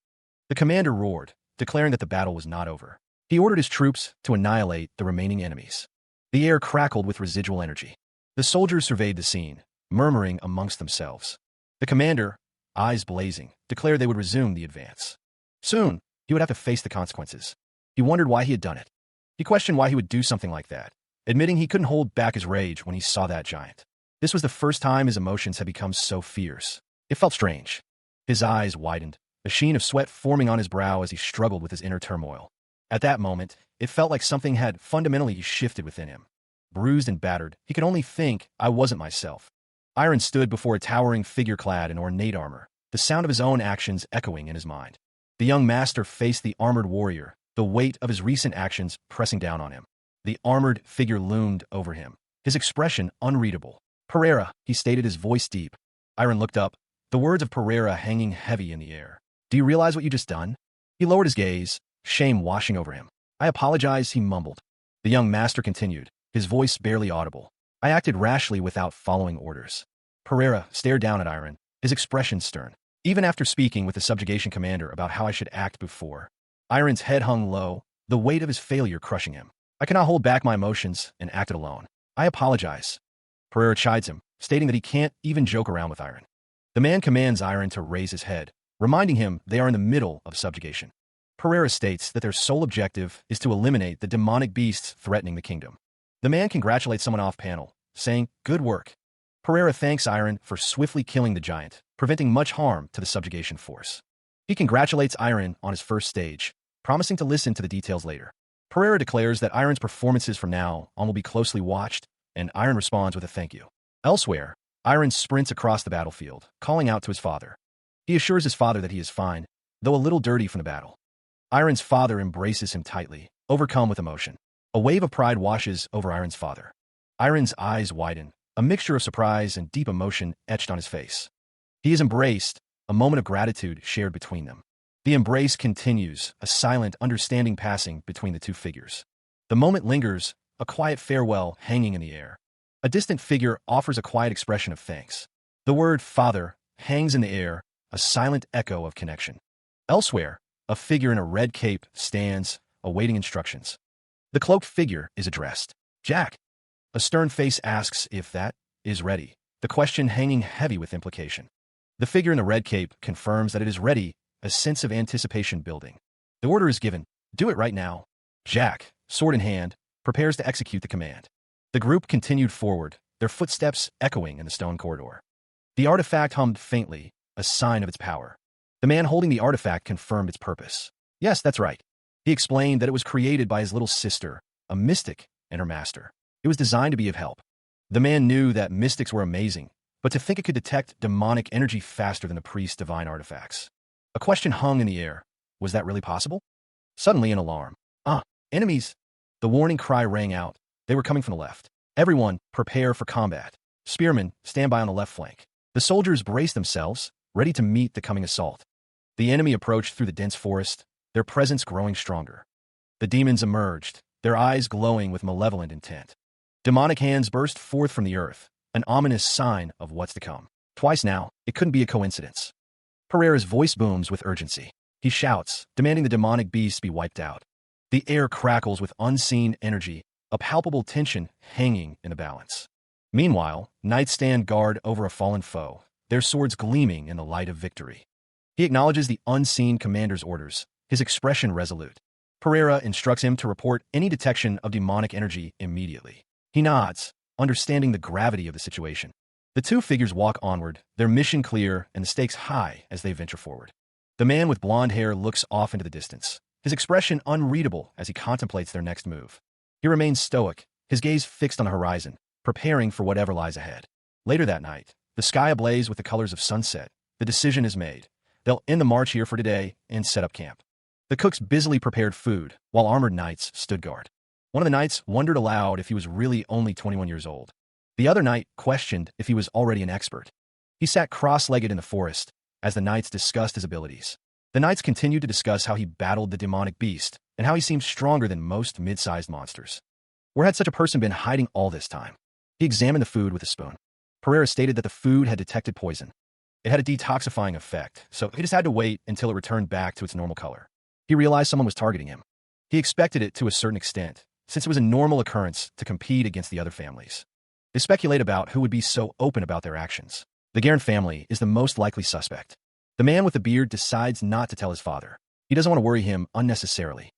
The commander roared, declaring that the battle was not over. He ordered his troops to annihilate the remaining enemies. The air crackled with residual energy. The soldiers surveyed the scene, murmuring amongst themselves. The commander, eyes blazing, declared they would resume the advance. Soon, he would have to face the consequences. He wondered why he had done it. He questioned why he would do something like that, admitting he couldn't hold back his rage when he saw that giant. This was the first time his emotions had become so fierce. It felt strange. His eyes widened, a sheen of sweat forming on his brow as he struggled with his inner turmoil. At that moment, it felt like something had fundamentally shifted within him. Bruised and battered, he could only think, I wasn't myself. Iron stood before a towering figure clad in ornate armor, the sound of his own actions echoing in his mind. The young master faced the armored warrior, the weight of his recent actions pressing down on him. The armored figure loomed over him, his expression unreadable. Pereira, he stated, his voice deep. Iron looked up, the words of Pereira hanging heavy in the air. Do you realize what you just done? He lowered his gaze, shame washing over him. I apologize, he mumbled. The young master continued, his voice barely audible. I acted rashly without following orders. Pereira stared down at Iron, his expression stern. Even after speaking with the subjugation commander about how I should act before, Iron's head hung low, the weight of his failure crushing him. I cannot hold back my emotions and acted alone. I apologize. Pereira chides him, stating that he can't even joke around with Iron. The man commands Iron to raise his head, reminding him they are in the middle of subjugation. Pereira states that their sole objective is to eliminate the demonic beasts threatening the kingdom. The man congratulates someone off-panel, saying, good work. Pereira thanks Iron for swiftly killing the giant, preventing much harm to the subjugation force. He congratulates Iron on his first stage, promising to listen to the details later. Pereira declares that Iron's performances from now on will be closely watched, and Iron responds with a thank you. Elsewhere, Iron sprints across the battlefield, calling out to his father. He assures his father that he is fine, though a little dirty from the battle. Iron's father embraces him tightly, overcome with emotion. A wave of pride washes over Iron's father. Iron's eyes widen, a mixture of surprise and deep emotion etched on his face. He is embraced, a moment of gratitude shared between them. The embrace continues, a silent understanding passing between the two figures. The moment lingers, a quiet farewell hanging in the air. A distant figure offers a quiet expression of thanks. The word father hangs in the air, a silent echo of connection. Elsewhere, a figure in a red cape stands, awaiting instructions. The cloaked figure is addressed. Jack. A stern face asks if that is ready, the question hanging heavy with implication. The figure in the red cape confirms that it is ready, a sense of anticipation building. The order is given, do it right now. Jack, sword in hand, prepares to execute the command. The group continued forward, their footsteps echoing in the stone corridor. The artifact hummed faintly, a sign of its power. The man holding the artifact confirmed its purpose. Yes, that's right. He explained that it was created by his little sister, a mystic, and her master. It was designed to be of help. The man knew that mystics were amazing, but to think it could detect demonic energy faster than the priest's divine artifacts. A question hung in the air. Was that really possible? Suddenly an alarm. Enemies! The warning cry rang out. They were coming from the left. Everyone, prepare for combat. Spearmen, stand by on the left flank. The soldiers braced themselves, ready to meet the coming assault. The enemy approached through the dense forest, their presence growing stronger. The demons emerged, their eyes glowing with malevolent intent. Demonic hands burst forth from the earth, an ominous sign of what's to come. Twice now, it couldn't be a coincidence. Pereira's voice booms with urgency. He shouts, demanding the demonic beasts be wiped out. The air crackles with unseen energy, a palpable tension hanging in the balance. Meanwhile, knights stand guard over a fallen foe, their swords gleaming in the light of victory. He acknowledges the unseen commander's orders, his expression resolute. Pereira instructs him to report any detection of demonic energy immediately. He nods, understanding the gravity of the situation. The two figures walk onward, their mission clear and the stakes high as they venture forward. The man with blonde hair looks off into the distance, his expression unreadable as he contemplates their next move. He remains stoic, his gaze fixed on the horizon, preparing for whatever lies ahead. Later that night, the sky ablaze with the colors of sunset, the decision is made. They'll end the march here for today and set up camp. The cooks busily prepared food, while armored knights stood guard. One of the knights wondered aloud if he was really only 21 years old. The other knight questioned if he was already an expert. He sat cross-legged in the forest as the knights discussed his abilities. The knights continued to discuss how he battled the demonic beast and how he seemed stronger than most mid-sized monsters. Where had such a person been hiding all this time? He examined the food with a spoon. Pereira stated that the food had detected poison. It had a detoxifying effect, so he just had to wait until it returned back to its normal color. He realized someone was targeting him. He expected it to a certain extent, since it was a normal occurrence to compete against the other families. They speculate about who would be so open about their actions. The Garen family is the most likely suspect. The man with the beard decides not to tell his father. He doesn't want to worry him unnecessarily.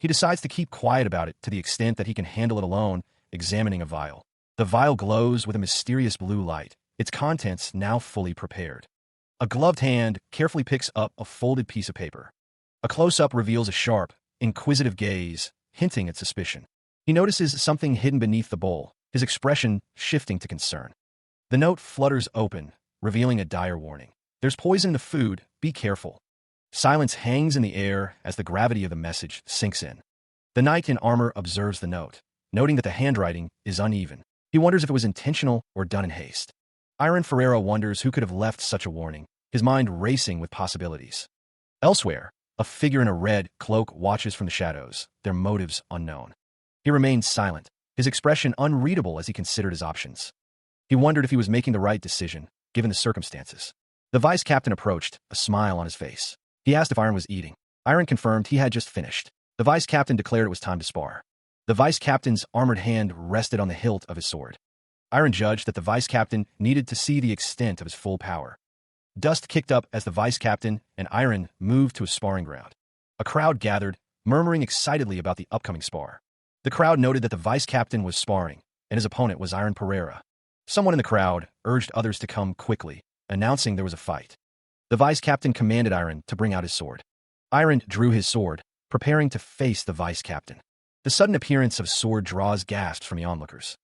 He decides to keep quiet about it to the extent that he can handle it alone, examining a vial. The vial glows with a mysterious blue light, its contents now fully prepared. A gloved hand carefully picks up a folded piece of paper. A close-up reveals a sharp, inquisitive gaze, hinting at suspicion. He notices something hidden beneath the bowl, his expression shifting to concern. The note flutters open, revealing a dire warning. There's poison in the food, be careful. Silence hangs in the air as the gravity of the message sinks in. The knight in armor observes the note, noting that the handwriting is uneven. He wonders if it was intentional or done in haste. Iron Ferreira wonders who could have left such a warning, his mind racing with possibilities. Elsewhere, a figure in a red cloak watches from the shadows, their motives unknown. He remains silent, his expression unreadable as he considered his options. He wondered if he was making the right decision, given the circumstances. The vice captain approached, a smile on his face. He asked if Iron was eating. Iron confirmed he had just finished. The vice captain declared it was time to spar. The vice captain's armored hand rested on the hilt of his sword. Iron judged that the vice captain needed to see the extent of his full power. Dust kicked up as the vice captain and Iron moved to a sparring ground. A crowd gathered, murmuring excitedly about the upcoming spar. The crowd noted that the vice captain was sparring, and his opponent was Iron Pereira. Someone in the crowd urged others to come quickly, announcing there was a fight. The vice captain commanded Iron to bring out his sword. Iron drew his sword, preparing to face the vice captain. The sudden appearance of sword draws gasps from the onlookers.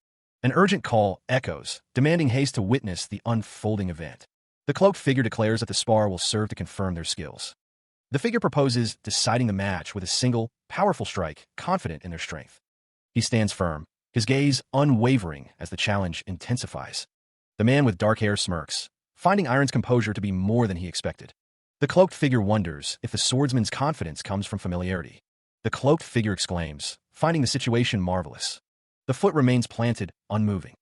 An urgent call echoes, demanding haste to witness the unfolding event. The cloaked figure declares that the spar will serve to confirm their skills. The figure proposes deciding the match with a single, powerful strike, confident in their strength. He stands firm, his gaze unwavering as the challenge intensifies. The man with dark hair smirks, finding Iron's composure to be more than he expected. The cloaked figure wonders if the swordsman's confidence comes from familiarity. The cloaked figure exclaims, finding the situation marvelous. The foot remains planted, unmoving.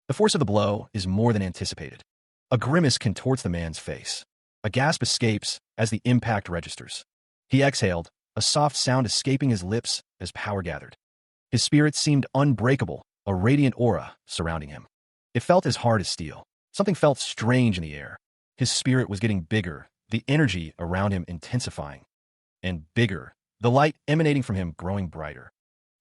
The force of the blow is more than anticipated. A grimace contorts the man's face. A gasp escapes as the impact registers. He exhaled, a soft sound escaping his lips as power gathered. His spirit seemed unbreakable, a radiant aura surrounding him. It felt as hard as steel. Something felt strange in the air. His spirit was getting bigger, the energy around him intensifying. And bigger, the light emanating from him growing brighter.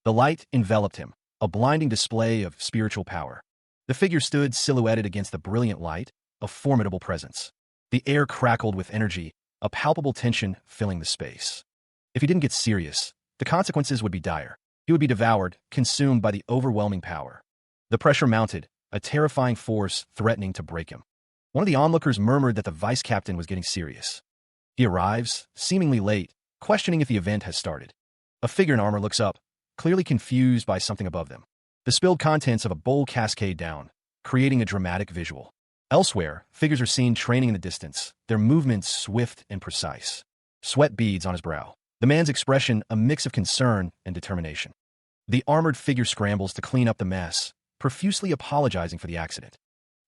The light enveloped him, a blinding display of spiritual power. The figure stood silhouetted against the brilliant light, a formidable presence. The air crackled with energy, a palpable tension filling the space. If he didn't get serious, the consequences would be dire. He would be devoured, consumed by the overwhelming power. The pressure mounted, a terrifying force threatening to break him. One of the onlookers murmured that the vice captain was getting serious. He arrives, seemingly late, questioning if the event has started. A figure in armor looks up, clearly confused by something above them. The spilled contents of a bowl cascade down, creating a dramatic visual. Elsewhere, figures are seen training in the distance, their movements swift and precise. Sweat beads on his brow. The man's expression a mix of concern and determination. The armored figure scrambles to clean up the mess, profusely apologizing for the accident.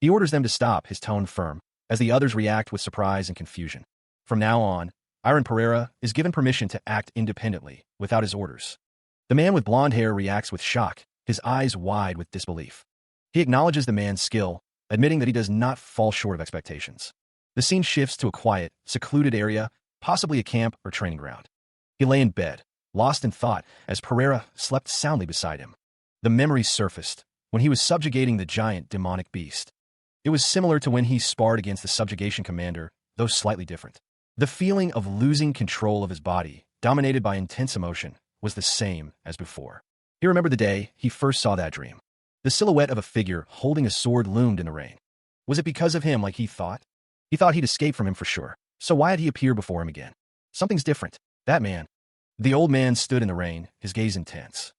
He orders them to stop, his tone firm, as the others react with surprise and confusion. From now on, Iron Pereira is given permission to act independently, without his orders. The man with blonde hair reacts with shock, his eyes wide with disbelief. He acknowledges the man's skill, admitting that he does not fall short of expectations. The scene shifts to a quiet, secluded area, possibly a camp or training ground. He lay in bed, lost in thought, as Pereira slept soundly beside him. The memories surfaced, when he was subjugating the giant demonic beast. It was similar to when he sparred against the subjugation commander, though slightly different. The feeling of losing control of his body, dominated by intense emotion, was the same as before. He remembered the day he first saw that dream. The silhouette of a figure holding a sword loomed in the rain. Was it because of him like he thought? He thought he'd escape from him for sure. So why had he appear before him again? Something's different. That man. The old man stood in the rain, his gaze intense.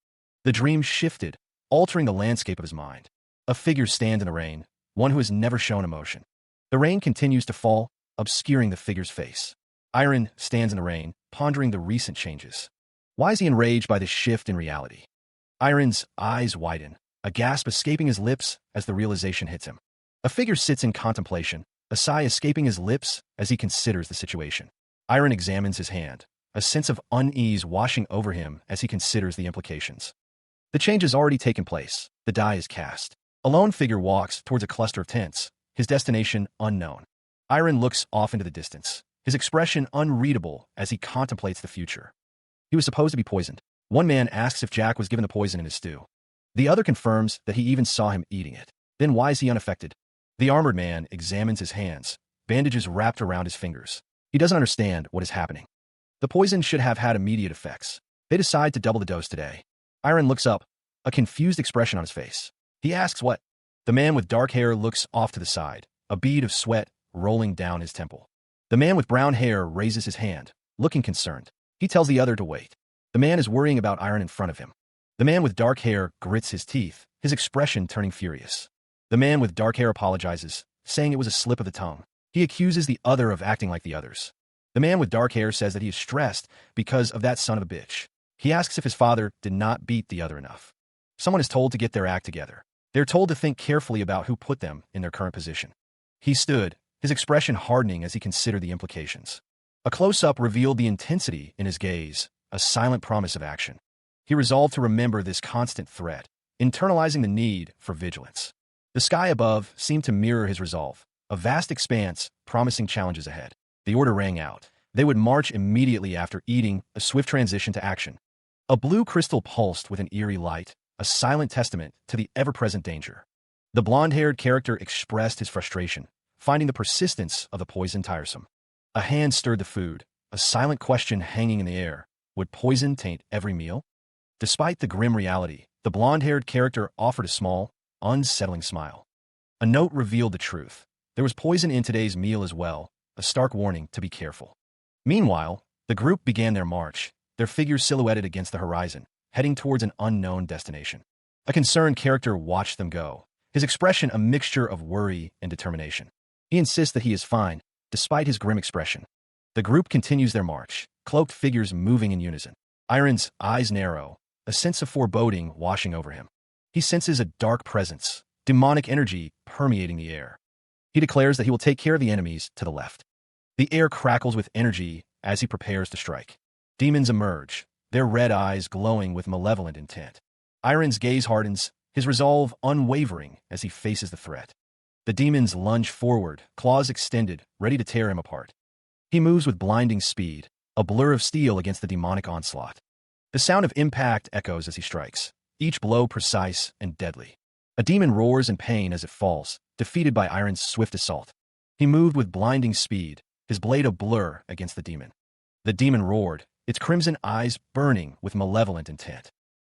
The dream shifted, altering the landscape of his mind. A figure stands in the rain, one who has never shown emotion. The rain continues to fall, obscuring the figure's face. Iron stands in the rain, pondering the recent changes. Why is he enraged by this shift in reality? Iron's eyes widen, a gasp escaping his lips as the realization hits him. A figure sits in contemplation, a sigh escaping his lips as he considers the situation. Iron examines his hand, a sense of unease washing over him as he considers the implications. The change has already taken place. The die is cast. A lone figure walks towards a cluster of tents, his destination unknown. Iron looks off into the distance, his expression unreadable as he contemplates the future. He was supposed to be poisoned. One man asks if Jack was given the poison in his stew. The other confirms that he even saw him eating it. Then why is he unaffected? The armored man examines his hands, bandages wrapped around his fingers. He doesn't understand what is happening. The poison should have had immediate effects. They decide to double the dose today. Iron looks up, a confused expression on his face. He asks what? The man with dark hair looks off to the side, a bead of sweat rolling down his temple. The man with brown hair raises his hand, looking concerned. He tells the other to wait. The man is worrying about Iron in front of him. The man with dark hair grits his teeth, his expression turning furious. The man with dark hair apologizes, saying it was a slip of the tongue. He accuses the other of acting like the others. The man with dark hair says that he is stressed because of that son of a bitch. He asks if his father did not beat the other enough. Someone is told to get their act together. They're told to think carefully about who put them in their current position. He stood, his expression hardening as he considered the implications. A close-up revealed the intensity in his gaze, a silent promise of action. He resolved to remember this constant threat, internalizing the need for vigilance. The sky above seemed to mirror his resolve, a vast expanse promising challenges ahead. The order rang out. They would march immediately after eating, a swift transition to action. A blue crystal pulsed with an eerie light, a silent testament to the ever-present danger. The blonde-haired character expressed his frustration, finding the persistence of the poison tiresome. A hand stirred the food, a silent question hanging in the air. Would poison taint every meal? Despite the grim reality, the blonde-haired character offered a small, unsettling smile. A note revealed the truth. There was poison in today's meal as well, a stark warning to be careful. Meanwhile, the group began their march, their figures silhouetted against the horizon, heading towards an unknown destination. A concerned character watched them go, his expression a mixture of worry and determination. He insists that he is fine, despite his grim expression. The group continues their march, cloaked figures moving in unison. Iron's eyes narrow, a sense of foreboding washing over him. He senses a dark presence, demonic energy permeating the air. He declares that he will take care of the enemies to the left. The air crackles with energy as he prepares to strike. Demons emerge, their red eyes glowing with malevolent intent. Iron's gaze hardens, his resolve unwavering as he faces the threat. The demons lunge forward, claws extended, ready to tear him apart. He moves with blinding speed, a blur of steel against the demonic onslaught. The sound of impact echoes as he strikes, each blow precise and deadly. A demon roars in pain as it falls, defeated by Iron's swift assault. He moved with blinding speed, his blade a blur against the demon. The demon roared, its crimson eyes burning with malevolent intent.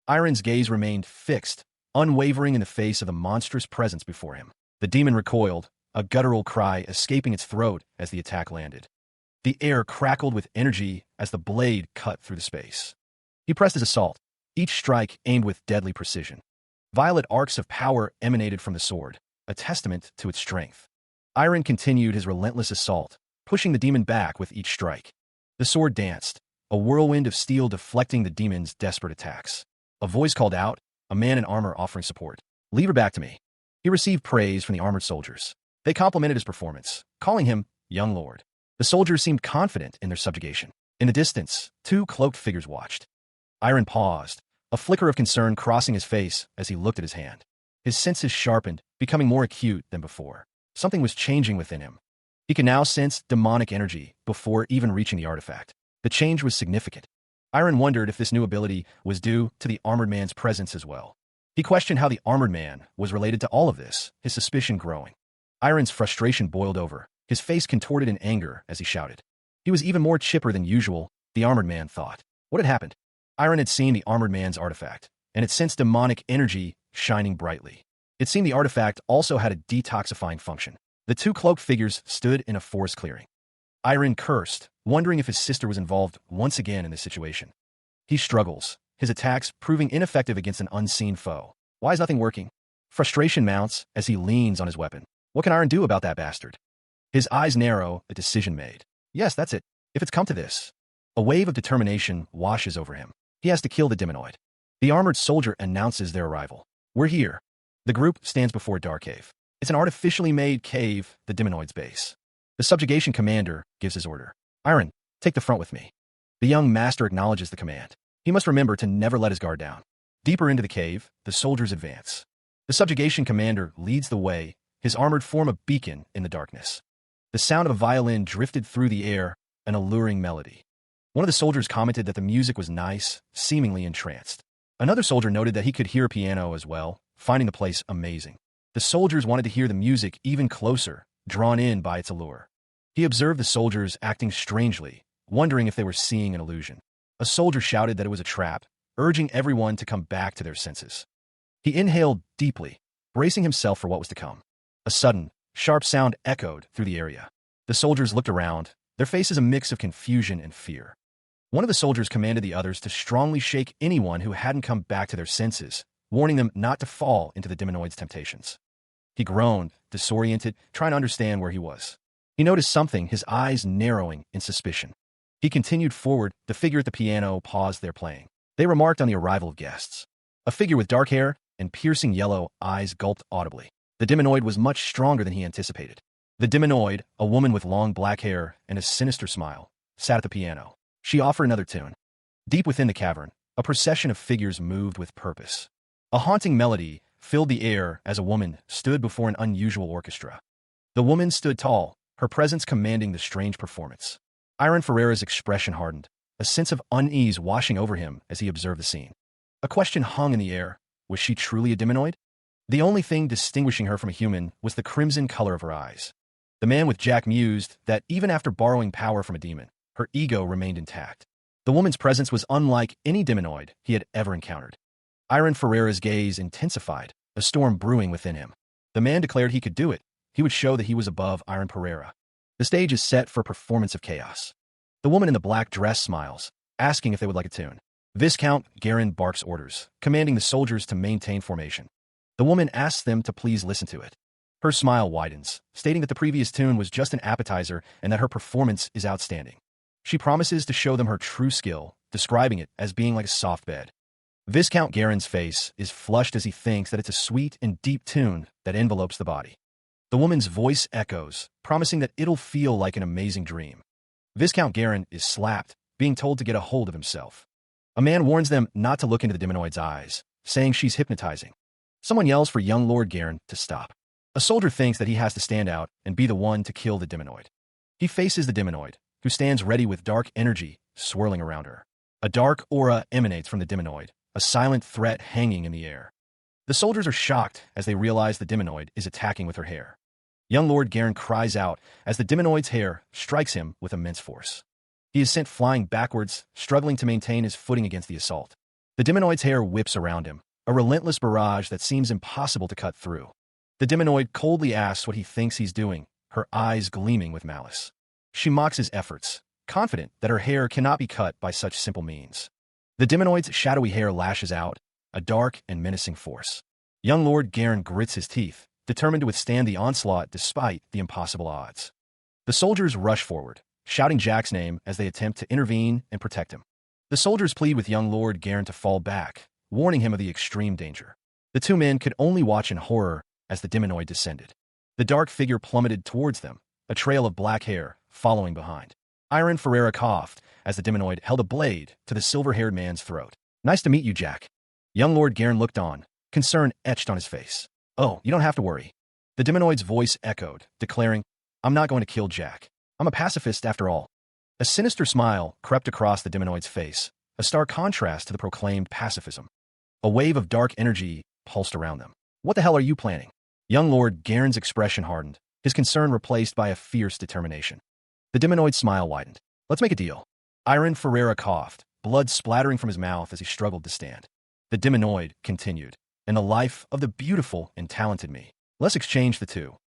Iron's gaze remained fixed, unwavering in the face of the monstrous presence before him. The demon recoiled, a guttural cry escaping its throat as the attack landed. The air crackled with energy as the blade cut through the space. He pressed his assault, each strike aimed with deadly precision. Violet arcs of power emanated from the sword, a testament to its strength. Iron continued his relentless assault, pushing the demon back with each strike. The sword danced, a whirlwind of steel deflecting the demon's desperate attacks. A voice called out, a man in armor offering support. "Leave her back to me." He received praise from the armored soldiers. They complimented his performance, calling him young lord. The soldiers seemed confident in their subjugation. In the distance, two cloaked figures watched. Iron paused, a flicker of concern crossing his face as he looked at his hand. His senses sharpened, becoming more acute than before. Something was changing within him. He could now sense demonic energy before even reaching the artifact. The change was significant. Iron wondered if this new ability was due to the armored man's presence as well. He questioned how the armored man was related to all of this, his suspicion growing. Iron's frustration boiled over, his face contorted in anger as he shouted. He was even more chipper than usual, the armored man thought. What had happened? Iron had seen the armored man's artifact, and it sensed demonic energy shining brightly. It seemed the artifact also had a detoxifying function. The two cloaked figures stood in a forest clearing. Iron cursed, wondering if his sister was involved once again in this situation. He struggles, his attacks proving ineffective against an unseen foe. Why is nothing working? Frustration mounts as he leans on his weapon. What can Iron do about that bastard? His eyes narrow, a decision made. Yes, that's it. If it's come to this. A wave of determination washes over him. He has to kill the demonoid. The armored soldier announces their arrival. We're here. The group stands before a dark cave. It's an artificially made cave, the demonoid's base. The subjugation commander gives his order. Iron, take the front with me. The young master acknowledges the command. He must remember to never let his guard down. Deeper into the cave, the soldiers advance. The subjugation commander leads the way, his armored form a beacon in the darkness. The sound of a violin drifted through the air, an alluring melody. One of the soldiers commented that the music was nice, seemingly entranced. Another soldier noted that he could hear a piano as well, finding the place amazing. The soldiers wanted to hear the music even closer, drawn in by its allure. He observed the soldiers acting strangely, wondering if they were seeing an illusion. A soldier shouted that it was a trap, urging everyone to come back to their senses. He inhaled deeply, bracing himself for what was to come. A sudden, sharp sound echoed through the area. The soldiers looked around, their faces a mix of confusion and fear. One of the soldiers commanded the others to strongly shake anyone who hadn't come back to their senses, warning them not to fall into the demonoid's temptations. He groaned, disoriented, trying to understand where he was. He noticed something, his eyes narrowing in suspicion. He continued forward, the figure at the piano paused their playing. They remarked on the arrival of guests. A figure with dark hair and piercing yellow eyes gulped audibly. The demonoid was much stronger than he anticipated. The demonoid, a woman with long black hair and a sinister smile, sat at the piano. She offered another tune. Deep within the cavern, a procession of figures moved with purpose. A haunting melody filled the air as a woman stood before an unusual orchestra. The woman stood tall, her presence commanding the strange performance. Iron Ferreira's expression hardened, a sense of unease washing over him as he observed the scene. A question hung in the air. Was she truly a demonoid? The only thing distinguishing her from a human was the crimson color of her eyes. The man with Jack mused that even after borrowing power from a demon, her ego remained intact. The woman's presence was unlike any demonoid he had ever encountered. Iron Ferreira's gaze intensified, a storm brewing within him. The man declared he could do it. He would show that he was above Iron Ferreira. The stage is set for a performance of chaos. The woman in the black dress smiles, asking if they would like a tune. Viscount Garin barks orders, commanding the soldiers to maintain formation. The woman asks them to please listen to it. Her smile widens, stating that the previous tune was just an appetizer and that her performance is outstanding. She promises to show them her true skill, describing it as being like a soft bed. Viscount Garin's face is flushed as he thinks that it's a sweet and deep tune that envelopes the body. The woman's voice echoes, promising that it'll feel like an amazing dream. Viscount Garin is slapped, being told to get a hold of himself. A man warns them not to look into the demonoid's eyes, saying she's hypnotizing. Someone yells for young Lord Garin to stop. A soldier thinks that he has to stand out and be the one to kill the demonoid. He faces the demonoid, who stands ready with dark energy swirling around her. A dark aura emanates from the demonoid, a silent threat hanging in the air. The soldiers are shocked as they realize the demonoid is attacking with her hair. Young Lord Garin cries out as the demonoid's hair strikes him with immense force. He is sent flying backwards, struggling to maintain his footing against the assault. The demonoid's hair whips around him, a relentless barrage that seems impossible to cut through. The demonoid coldly asks what he thinks he's doing, her eyes gleaming with malice. She mocks his efforts, confident that her hair cannot be cut by such simple means. The demonoid's shadowy hair lashes out, a dark and menacing force. Young Lord Garin grits his teeth, determined to withstand the onslaught despite the impossible odds. The soldiers rush forward, shouting Jack's name as they attempt to intervene and protect him. The soldiers plead with young Lord Garin to fall back, warning him of the extreme danger. The two men could only watch in horror as the demonoid descended. The dark figure plummeted towards them, a trail of black hair following behind. Iron Ferreira coughed as the demonoid held a blade to the silver-haired man's throat. Nice to meet you, Jack. Young Lord Garin looked on, concern etched on his face. Oh, you don't have to worry. The demonoid's voice echoed, declaring, I'm not going to kill Jack. I'm a pacifist after all. A sinister smile crept across the demonoid's face, a stark contrast to the proclaimed pacifism. A wave of dark energy pulsed around them. What the hell are you planning? Young Lord Garin's expression hardened, his concern replaced by a fierce determination. The demonoid's smile widened. Let's make a deal. Iron Ferreira coughed, blood splattering from his mouth as he struggled to stand. The demonoid continued. and the life of the beautiful and talented me. Let's exchange the two.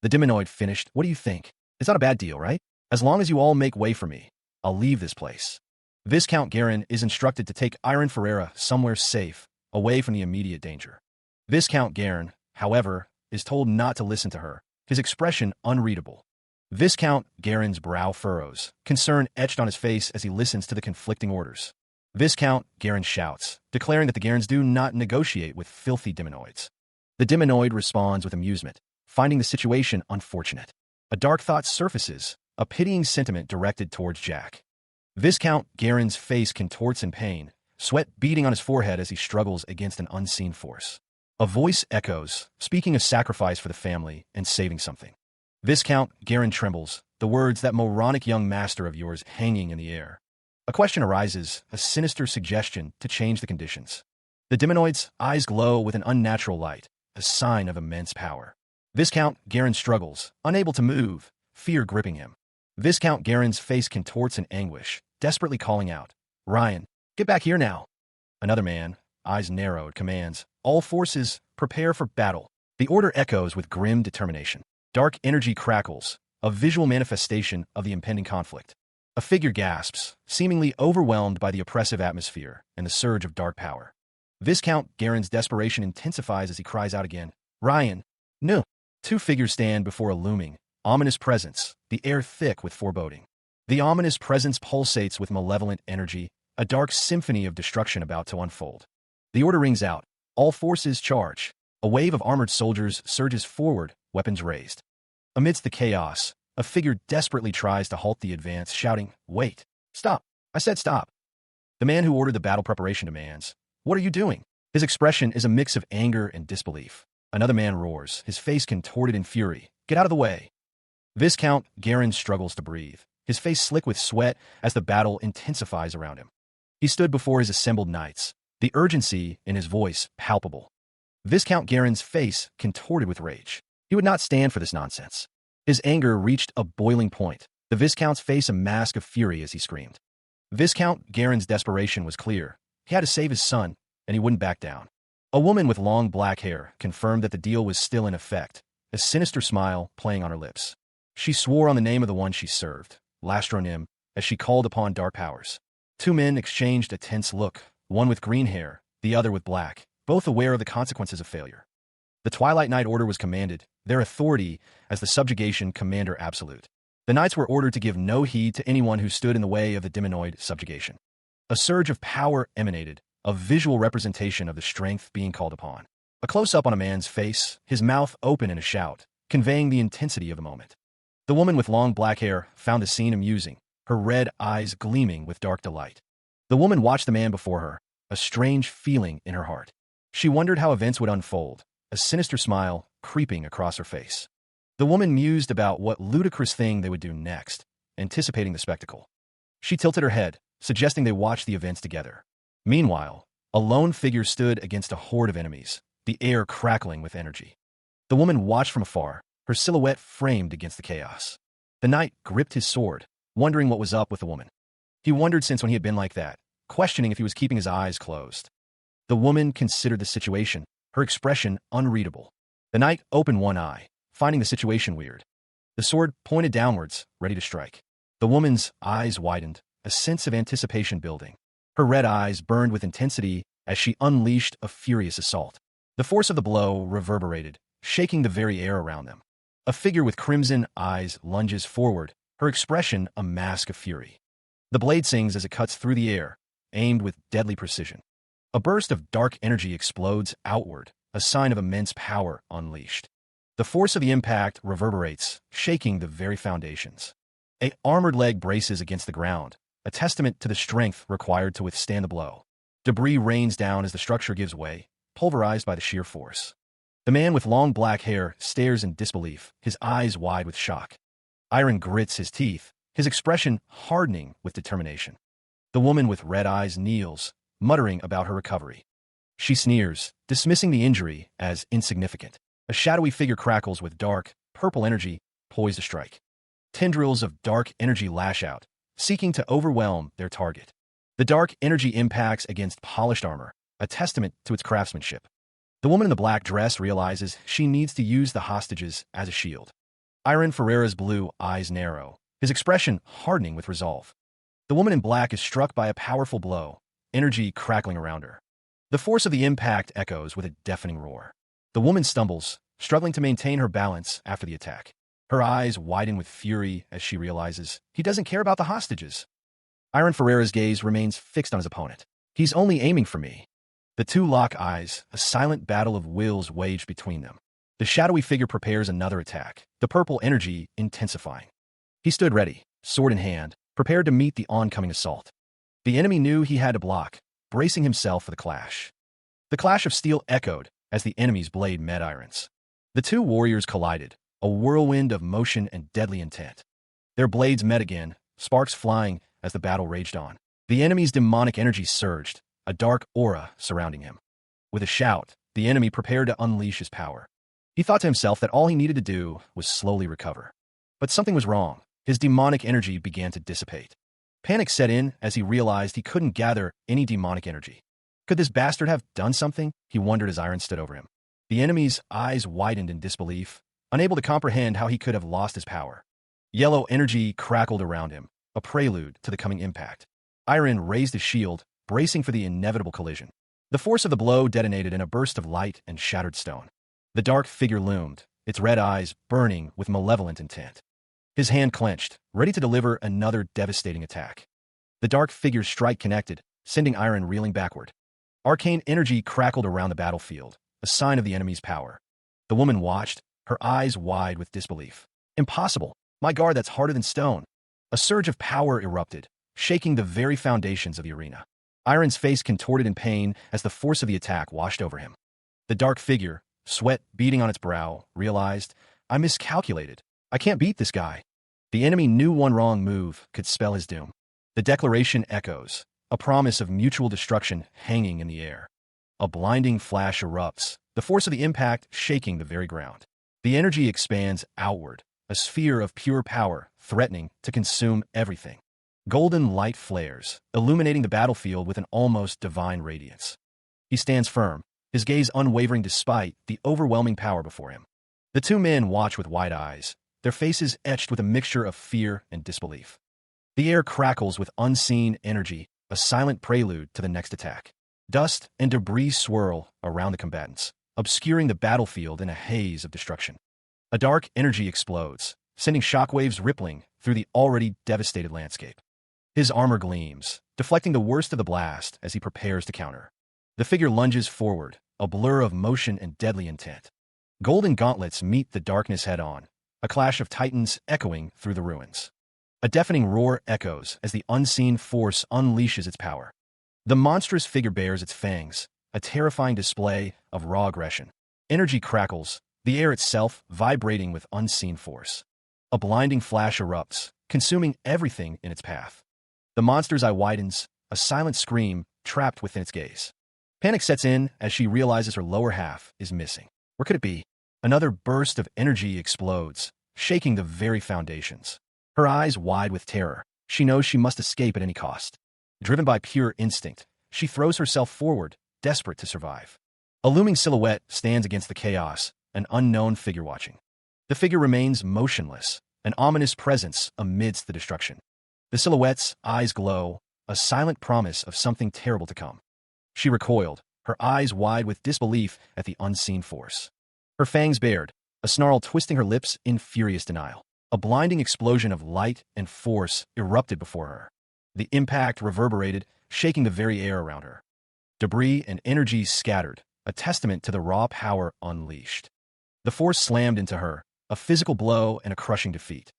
The Demonoid finished. What do you think? It's not a bad deal, right? As long as you all make way for me, I'll leave this place. Viscount Garin is instructed to take Iron Ferreira somewhere safe, away from the immediate danger. Viscount Garin, however, is told not to listen to her, his expression unreadable. Viscount Garin's brow furrows, concern etched on his face as he listens to the conflicting orders. Viscount Garin shouts, declaring that the Garins do not negotiate with filthy Demonoids. The Demonoid responds with amusement, finding the situation unfortunate. A dark thought surfaces, a pitying sentiment directed towards Jack. Viscount Garin's face contorts in pain, sweat beading on his forehead as he struggles against an unseen force. A voice echoes, speaking of sacrifice for the family and saving something. Viscount Garin trembles, the words, "that moronic young master of yours," hanging in the air. A question arises, a sinister suggestion to change the conditions. The Demonoid's eyes glow with an unnatural light, a sign of immense power. Viscount Garin struggles, unable to move, fear gripping him. Viscount Garin's face contorts in anguish, desperately calling out, "Ryan, get back here now." Another man, eyes narrowed, commands, "All forces, prepare for battle." The order echoes with grim determination. Dark energy crackles, a visual manifestation of the impending conflict. A figure gasps, seemingly overwhelmed by the oppressive atmosphere and the surge of dark power. Viscount Garin's desperation intensifies as he cries out again, "Ryan, no!" Two figures stand before a looming, ominous presence, the air thick with foreboding. The ominous presence pulsates with malevolent energy, a dark symphony of destruction about to unfold. The order rings out, "All forces charge." A wave of armored soldiers surges forward, weapons raised. Amidst the chaos, a figure desperately tries to halt the advance, shouting, "Wait! Stop! I said stop!" The man who ordered the battle preparation demands, "What are you doing?" His expression is a mix of anger and disbelief. Another man roars, his face contorted in fury, "Get out of the way!" Viscount Garin struggles to breathe, his face slick with sweat as the battle intensifies around him. He stood before his assembled knights, the urgency in his voice palpable. Viscount Garin's face contorted with rage. He would not stand for this nonsense. His anger reached a boiling point, the Viscount's face a mask of fury as he screamed. Viscount Garin's desperation was clear. He had to save his son, and he wouldn't back down. A woman with long black hair confirmed that the deal was still in effect, a sinister smile playing on her lips. She swore on the name of the one she served, Lastronim, as she called upon dark powers. Two men exchanged a tense look, one with green hair, the other with black, both aware of the consequences of failure. The Twilight Knight Order was commanded, their authority as the subjugation commander absolute. The knights were ordered to give no heed to anyone who stood in the way of the Demonoid subjugation. A surge of power emanated, a visual representation of the strength being called upon. A close-up on a man's face, his mouth open in a shout, conveying the intensity of the moment. The woman with long black hair found the scene amusing, her red eyes gleaming with dark delight. The woman watched the man before her, a strange feeling in her heart. She wondered how events would unfold, a sinister smile creeping across her face. The woman mused about what ludicrous thing they would do next, anticipating the spectacle. She tilted her head, suggesting they watch the events together. Meanwhile, a lone figure stood against a horde of enemies, the air crackling with energy. The woman watched from afar, her silhouette framed against the chaos. The knight gripped his sword, wondering what was up with the woman. He wondered since when he had been like that, questioning if he was keeping his eyes closed. The woman considered the situation, her expression unreadable. The knight opened one eye, finding the situation weird. The sword pointed downwards, ready to strike. The woman's eyes widened, a sense of anticipation building. Her red eyes burned with intensity as she unleashed a furious assault. The force of the blow reverberated, shaking the very air around them. A figure with crimson eyes lunges forward, her expression a mask of fury. The blade sings as it cuts through the air, aimed with deadly precision. A burst of dark energy explodes outward, a sign of immense power unleashed. The force of the impact reverberates, shaking the very foundations. An armored leg braces against the ground, a testament to the strength required to withstand the blow. Debris rains down as the structure gives way, pulverized by the sheer force. The man with long black hair stares in disbelief, his eyes wide with shock. Iron grits his teeth, his expression hardening with determination. The woman with red eyes kneels, muttering about her recovery. She sneers, dismissing the injury as insignificant. A shadowy figure crackles with dark, purple energy, poised to strike. Tendrils of dark energy lash out, seeking to overwhelm their target. The dark energy impacts against polished armor, a testament to its craftsmanship. The woman in the black dress realizes she needs to use the hostages as a shield. Iron Ferreira's blue eyes narrow, his expression hardening with resolve. The woman in black is struck by a powerful blow, energy crackling around her. The force of the impact echoes with a deafening roar. The woman stumbles, struggling to maintain her balance after the attack. Her eyes widen with fury as she realizes he doesn't care about the hostages. Iron Ferreira's gaze remains fixed on his opponent. He's only aiming for me. The two lock eyes, a silent battle of wills waged between them. The shadowy figure prepares another attack, the purple energy intensifying. He stood ready, sword in hand, prepared to meet the oncoming assault. The enemy knew he had to block, bracing himself for the clash. The clash of steel echoed as the enemy's blade met Iron's. The two warriors collided, a whirlwind of motion and deadly intent. Their blades met again, sparks flying as the battle raged on. The enemy's demonic energy surged, a dark aura surrounding him. With a shout, the enemy prepared to unleash his power. He thought to himself that all he needed to do was slowly recover. But something was wrong. His demonic energy began to dissipate. Panic set in as he realized he couldn't gather any demonic energy. Could this bastard have done something? He wondered as Iron stood over him. The enemy's eyes widened in disbelief, unable to comprehend how he could have lost his power. Yellow energy crackled around him, a prelude to the coming impact. Iron raised his shield, bracing for the inevitable collision. The force of the blow detonated in a burst of light and shattered stone. The dark figure loomed, its red eyes burning with malevolent intent. His hand clenched, ready to deliver another devastating attack. The dark figure's strike connected, sending Iron reeling backward. Arcane energy crackled around the battlefield, a sign of the enemy's power. The woman watched, her eyes wide with disbelief. Impossible! My guard that's harder than stone. A surge of power erupted, shaking the very foundations of the arena. Iron's face contorted in pain as the force of the attack washed over him. The dark figure, sweat beading on its brow, realized, I miscalculated. I can't beat this guy. The enemy knew one wrong move could spell his doom. The declaration echoes, a promise of mutual destruction hanging in the air. A blinding flash erupts, the force of the impact shaking the very ground. The energy expands outward, a sphere of pure power threatening to consume everything. Golden light flares, illuminating the battlefield with an almost divine radiance. He stands firm, his gaze unwavering despite the overwhelming power before him. The two men watch with wide eyes, their faces etched with a mixture of fear and disbelief. The air crackles with unseen energy, a silent prelude to the next attack. Dust and debris swirl around the combatants, obscuring the battlefield in a haze of destruction. A dark energy explodes, sending shockwaves rippling through the already devastated landscape. His armor gleams, deflecting the worst of the blast as he prepares to counter. The figure lunges forward, a blur of motion and deadly intent. Golden gauntlets meet the darkness head-on, a clash of titans echoing through the ruins. A deafening roar echoes as the unseen force unleashes its power. The monstrous figure bares its fangs, a terrifying display of raw aggression. Energy crackles, the air itself vibrating with unseen force. A blinding flash erupts, consuming everything in its path. The monster's eye widens, a silent scream trapped within its gaze. Panic sets in as she realizes her lower half is missing. Where could it be? Another burst of energy explodes, shaking the very foundations. Her eyes wide with terror, she knows she must escape at any cost. Driven by pure instinct, she throws herself forward, desperate to survive. A looming silhouette stands against the chaos, an unknown figure watching. The figure remains motionless, an ominous presence amidst the destruction. The silhouette's eyes glow, a silent promise of something terrible to come. She recoiled, her eyes wide with disbelief at the unseen force. Her fangs bared, a snarl twisting her lips in furious denial. A blinding explosion of light and force erupted before her. The impact reverberated, shaking the very air around her. Debris and energy scattered, a testament to the raw power unleashed. The force slammed into her, a physical blow and a crushing defeat.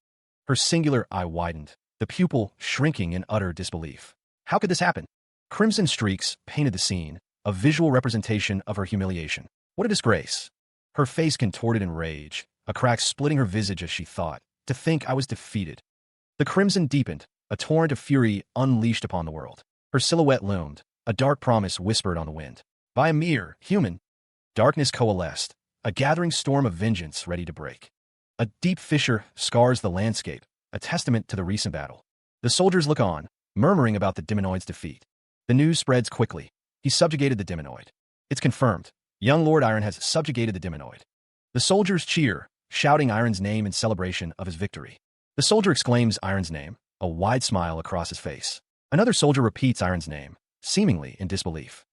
Her singular eye widened, the pupil shrinking in utter disbelief. How could this happen? Crimson streaks painted the scene, a visual representation of her humiliation. What a disgrace. Her face contorted in rage, a crack splitting her visage as she thought, to think I was defeated. The crimson deepened, a torrent of fury unleashed upon the world. Her silhouette loomed, a dark promise whispered on the wind. By a mere human. Darkness coalesced, a gathering storm of vengeance ready to break. A deep fissure scars the landscape, a testament to the recent battle. The soldiers look on, murmuring about the demonoid's defeat. The news spreads quickly. He subjugated the demonoid. It's confirmed. Young Lord Iron has subjugated the Demonoid. The soldiers cheer, shouting Iron's name in celebration of his victory. The soldier exclaims Iron's name, a wide smile across his face. Another soldier repeats Iron's name, seemingly in disbelief.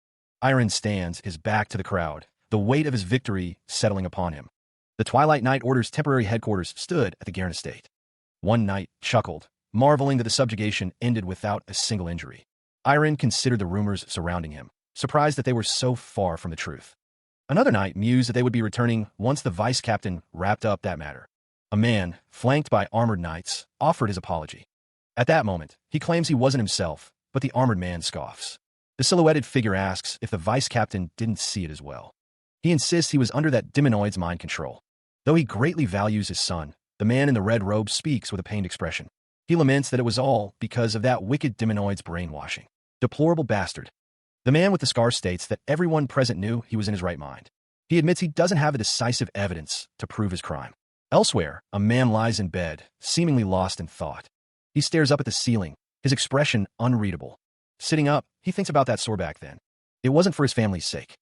Iron stands, his back to the crowd, the weight of his victory settling upon him. The Twilight Knight Order's temporary headquarters stood at the Garen estate. One knight chuckled, marveling that the subjugation ended without a single injury. Iron considered the rumors surrounding him, surprised that they were so far from the truth. Another knight mused that they would be returning once the vice captain wrapped up that matter. A man, flanked by armored knights, offered his apology. At that moment, he claims he wasn't himself, but the armored man scoffs. The silhouetted figure asks if the vice captain didn't see it as well. He insists he was under that Demonoid's mind control. Though he greatly values his son, the man in the red robe speaks with a pained expression. He laments that it was all because of that wicked Demonoid's brainwashing. Deplorable bastard. The man with the scar states that everyone present knew he was in his right mind. He admits he doesn't have a decisive evidence to prove his crime. Elsewhere, a man lies in bed, seemingly lost in thought. He stares up at the ceiling, his expression unreadable. Sitting up, he thinks about that sword back then. It wasn't for his family's sake.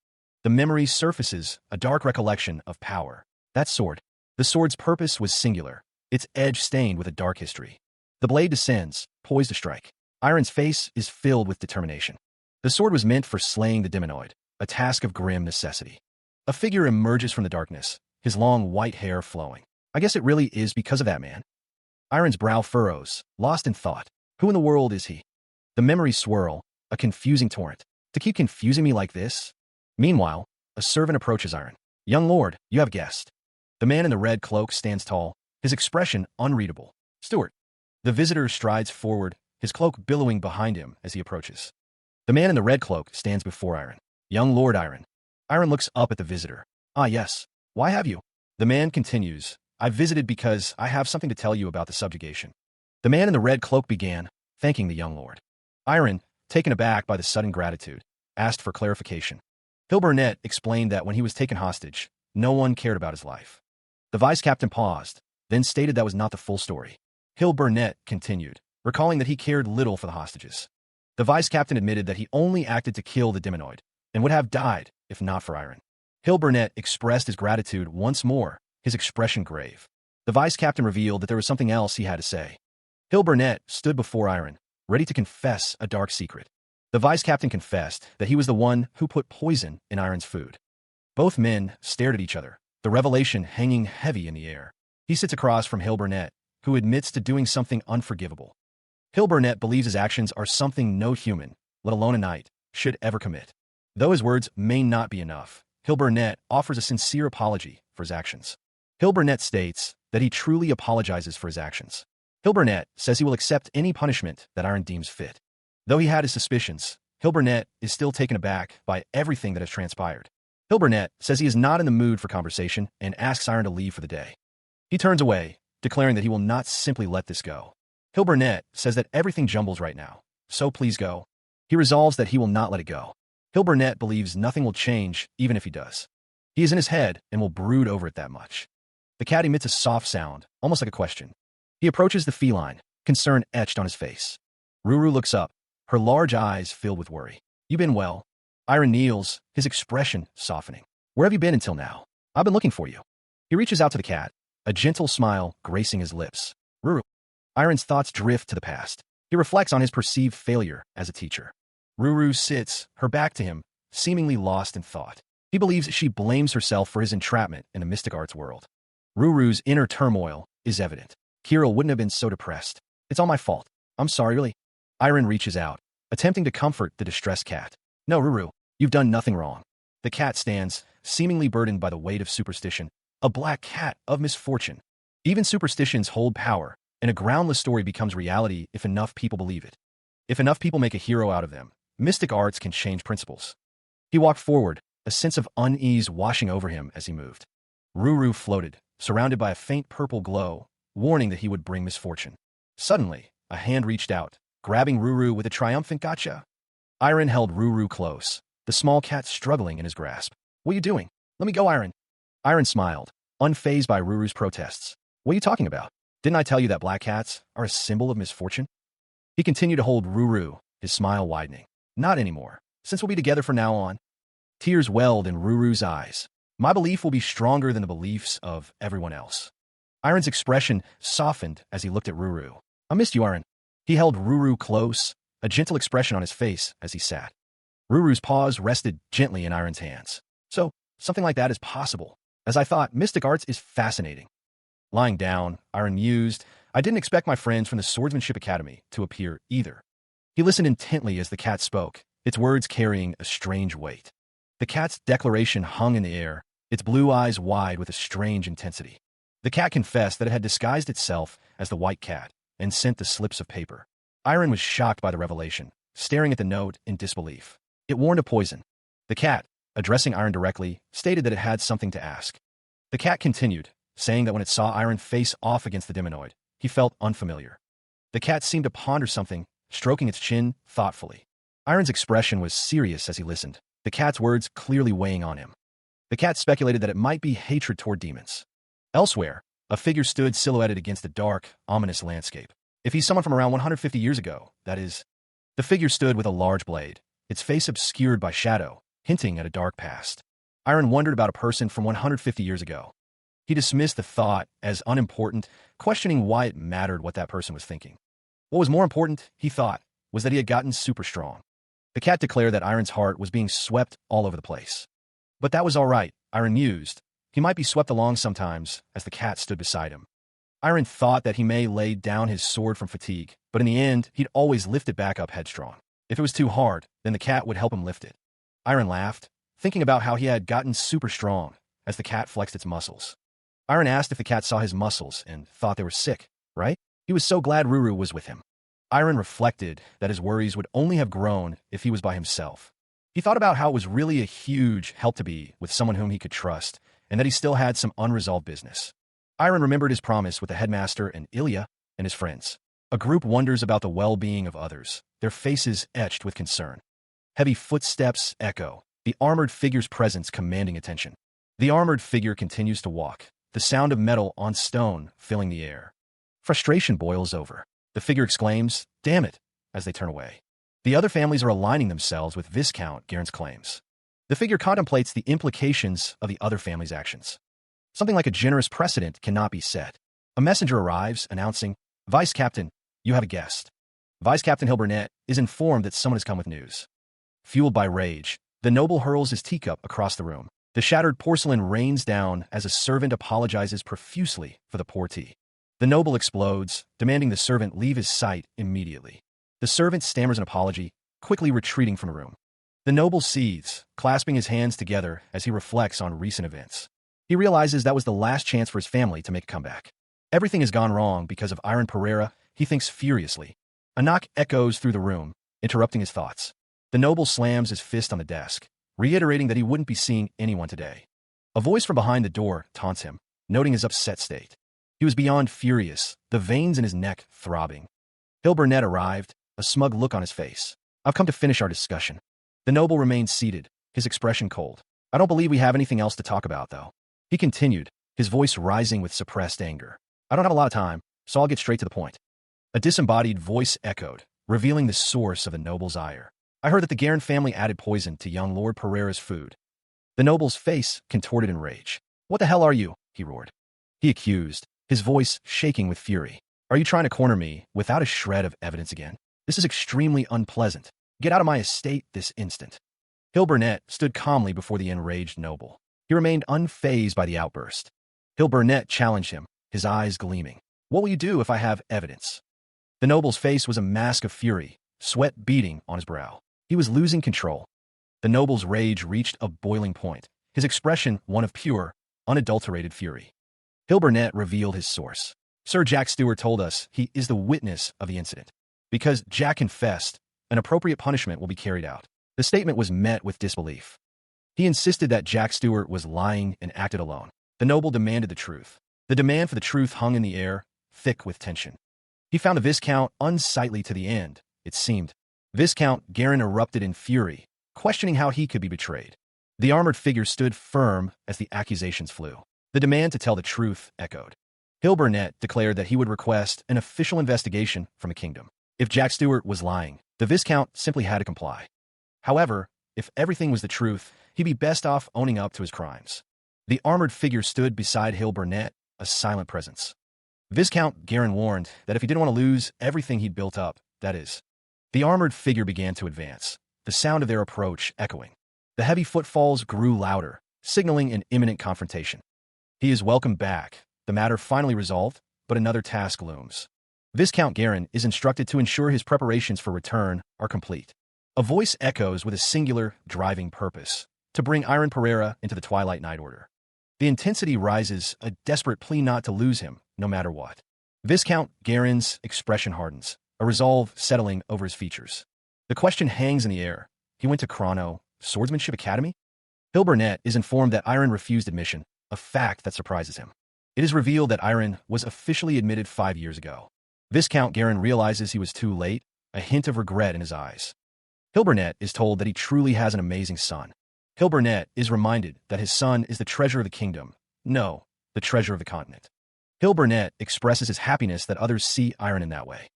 The memory surfaces, a dark recollection of power. That sword. The sword's purpose was singular, its edge stained with a dark history. The blade descends, poised to strike. Iron's face is filled with determination. The sword was meant for slaying the Demonoid, a task of grim necessity. A figure emerges from the darkness, his long white hair flowing. I guess it really is because of that man. Iron's brow furrows, lost in thought. Who in the world is he? The memories swirl, a confusing torrent. To keep confusing me like this? Meanwhile, a servant approaches Iron. Young lord, you have a guest. The man in the red cloak stands tall, his expression unreadable. Steward. The visitor strides forward, his cloak billowing behind him as he approaches. The man in the red cloak stands before Iron. Young Lord Iron. Iron looks up at the visitor. Ah, yes. Why have you? The man continues. I visited because I have something to tell you about the subjugation. The man in the red cloak began, thanking the young lord. Iron, taken aback by the sudden gratitude, asked for clarification. Hill Burnett explained that when he was taken hostage, no one cared about his life. The vice captain paused, then stated that was not the full story. Hill Burnett continued, recalling that he cared little for the hostages. The vice captain admitted that he only acted to kill the Demonoid, and would have died if not for Iron. Hill Burnett expressed his gratitude once more, his expression grave. The vice captain revealed that there was something else he had to say. Hill Burnett stood before Iron, ready to confess a dark secret. The vice captain confessed that he was the one who put poison in Iron's food. Both men stared at each other, the revelation hanging heavy in the air. He sits across from Hill Burnett, who admits to doing something unforgivable. Hill Burnett believes his actions are something no human, let alone a knight, should ever commit. Though his words may not be enough, Hill Burnett offers a sincere apology for his actions. Hill Burnett states that he truly apologizes for his actions. Hill Burnett says he will accept any punishment that Iron deems fit. Though he had his suspicions, Hill Burnett is still taken aback by everything that has transpired. Hill Burnett says he is not in the mood for conversation and asks Iron to leave for the day. He turns away, declaring that he will not simply let this go. Hill Burnett says that everything jumbles right now, so please go. He resolves that he will not let it go. Hill Burnett believes nothing will change even if he does. He is in his head and will brood over it that much. The cat emits a soft sound, almost like a question. He approaches the feline, concern etched on his face. Ruru looks up, her large eyes filled with worry. You been well? Iron kneels, his expression softening. Where have you been until now? I've been looking for you. He reaches out to the cat, a gentle smile gracing his lips. Ruru. Iron's thoughts drift to the past. He reflects on his perceived failure as a teacher. Ruru sits, her back to him, seemingly lost in thought. He believes she blames herself for his entrapment in the mystic arts world. Ruru's inner turmoil is evident. Kira wouldn't have been so depressed. It's all my fault. I'm sorry, really. Iron reaches out, attempting to comfort the distressed cat. No, Ruru, you've done nothing wrong. The cat stands, seemingly burdened by the weight of superstition, a black cat of misfortune. Even superstitions hold power, and a groundless story becomes reality if enough people believe it. If enough people make a hero out of them, mystic arts can change principles. He walked forward, a sense of unease washing over him as he moved. Ruru floated, surrounded by a faint purple glow, warning that he would bring misfortune. Suddenly, a hand reached out, grabbing Ruru with a triumphant gotcha. Iron held Ruru close, the small cat struggling in his grasp. What are you doing? Let me go, Iron. Iron smiled, unfazed by Ruru's protests. What are you talking about? Didn't I tell you that black cats are a symbol of misfortune? He continued to hold Ruru, his smile widening. Not anymore, since we'll be together from now on. Tears welled in Ruru's eyes. My belief will be stronger than the beliefs of everyone else. Iron's expression softened as he looked at Ruru. I missed you, Iron. He held Ruru close, a gentle expression on his face as he sat. Ruru's paws rested gently in Iron's hands. So, something like that is possible. As I thought, mystic arts is fascinating. Lying down, Iron mused, I didn't expect my friends from the Swordsmanship Academy to appear either. He listened intently as the cat spoke, its words carrying a strange weight. The cat's declaration hung in the air, its blue eyes wide with a strange intensity. The cat confessed that it had disguised itself as the white cat and sent the slips of paper. Iron was shocked by the revelation, staring at the note in disbelief. It warned of poison. The cat, addressing Iron directly, stated that it had something to ask. The cat continued, saying that when it saw Iron face off against the demonoid, he felt unfamiliar. The cat seemed to ponder something, stroking its chin thoughtfully. Iron's expression was serious as he listened, the cat's words clearly weighing on him. The cat speculated that it might be hatred toward demons. Elsewhere, a figure stood silhouetted against the dark, ominous landscape. If he's someone from around 150 years ago, that is. The figure stood with a large blade, its face obscured by shadow, hinting at a dark past. Iron wondered about a person from 150 years ago. He dismissed the thought as unimportant, questioning why it mattered what that person was thinking. What was more important, he thought, was that he had gotten super strong. The cat declared that Iron's heart was being swept all over the place. But that was all right, Iron mused. He might be swept along sometimes, as the cat stood beside him. Iron thought that he may lay down his sword from fatigue, but in the end, he'd always lift it back up headstrong. If it was too hard, then the cat would help him lift it. Iron laughed, thinking about how he had gotten super strong, as the cat flexed its muscles. Iron asked if the cat saw his muscles and thought they were sick, right? He was so glad Ruru was with him. Iron reflected that his worries would only have grown if he was by himself. He thought about how it was really a huge help to be with someone whom he could trust, and that he still had some unresolved business. Iron remembered his promise with the headmaster and Ilya and his friends. A group wonders about the well-being of others, their faces etched with concern. Heavy footsteps echo, the armored figure's presence commanding attention. The armored figure continues to walk, the sound of metal on stone filling the air. Frustration boils over. The figure exclaims, "Damn it," as they turn away. The other families are aligning themselves with Viscount Garen's claims. The figure contemplates the implications of the other family's actions. Something like a generous precedent cannot be set. A messenger arrives, announcing, "Vice Captain, you have a guest." Vice Captain Hilburnett is informed that someone has come with news. Fueled by rage, the noble hurls his teacup across the room. The shattered porcelain rains down as a servant apologizes profusely for the poor tea. The noble explodes, demanding the servant leave his sight immediately. The servant stammers an apology, quickly retreating from the room. The noble seethes, clasping his hands together as he reflects on recent events. He realizes that was the last chance for his family to make a comeback. Everything has gone wrong because of Iron Pereira, he thinks furiously. A knock echoes through the room, interrupting his thoughts. The noble slams his fist on the desk, reiterating that he wouldn't be seeing anyone today. A voice from behind the door taunts him, noting his upset state. He was beyond furious, the veins in his neck throbbing. Hilburnett arrived, a smug look on his face. "I've come to finish our discussion." The noble remained seated, his expression cold. "I don't believe we have anything else to talk about, though." He continued, his voice rising with suppressed anger. "I don't have a lot of time, so I'll get straight to the point." A disembodied voice echoed, revealing the source of the noble's ire. "I heard that the Garen family added poison to young Lord Pereira's food." The noble's face contorted in rage. "What the hell are you?" he roared. He accused, his voice shaking with fury. "Are you trying to corner me without a shred of evidence again? This is extremely unpleasant. Get out of my estate this instant." Hilburnett stood calmly before the enraged noble. He remained unfazed by the outburst. Hilburnett challenged him, his eyes gleaming. "What will you do if I have evidence?" The noble's face was a mask of fury, sweat beading on his brow. He was losing control. The noble's rage reached a boiling point, his expression one of pure, unadulterated fury. Hilburnett revealed his source. "Sir Jack Stewart told us he is the witness of the incident. Because Jack confessed, an appropriate punishment will be carried out." The statement was met with disbelief. He insisted that Jack Stewart was lying and acted alone. The noble demanded the truth. The demand for the truth hung in the air, thick with tension. He found the Viscount unsightly to the end, it seemed. Viscount Garen erupted in fury, questioning how he could be betrayed. The armored figure stood firm as the accusations flew. The demand to tell the truth echoed. Hilburnett declared that he would request an official investigation from the kingdom. If Jack Stewart was lying, the Viscount simply had to comply. However, If everything was the truth, he'd be best off owning up to his crimes. The armored figure stood beside Hill Burnett, a silent presence. Viscount Garin warned that if he didn't want to lose everything he'd built up, that is. The armored figure began to advance, the sound of their approach echoing. The heavy footfalls grew louder, signaling an imminent confrontation. He is welcome back, the matter finally resolved, but another task looms. Viscount Garin is instructed to ensure his preparations for return are complete. A voice echoes with a singular, driving purpose, to bring Iron Pereira into the Twilight Night Order. The intensity rises, a desperate plea not to lose him, no matter what. Viscount Garin's expression hardens, a resolve settling over his features. The question hangs in the air. He went to Chrono Swordsmanship Academy? Hill Burnett is informed that Iron refused admission, a fact that surprises him. It is revealed that Iron was officially admitted 5 years ago. Viscount Garin realizes he was too late, a hint of regret in his eyes. Hill Burnett is told that he truly has an amazing son. Hill Burnett is reminded that his son is the treasure of the kingdom. No, the treasure of the continent. Hill Burnett expresses his happiness that others see Iron in that way.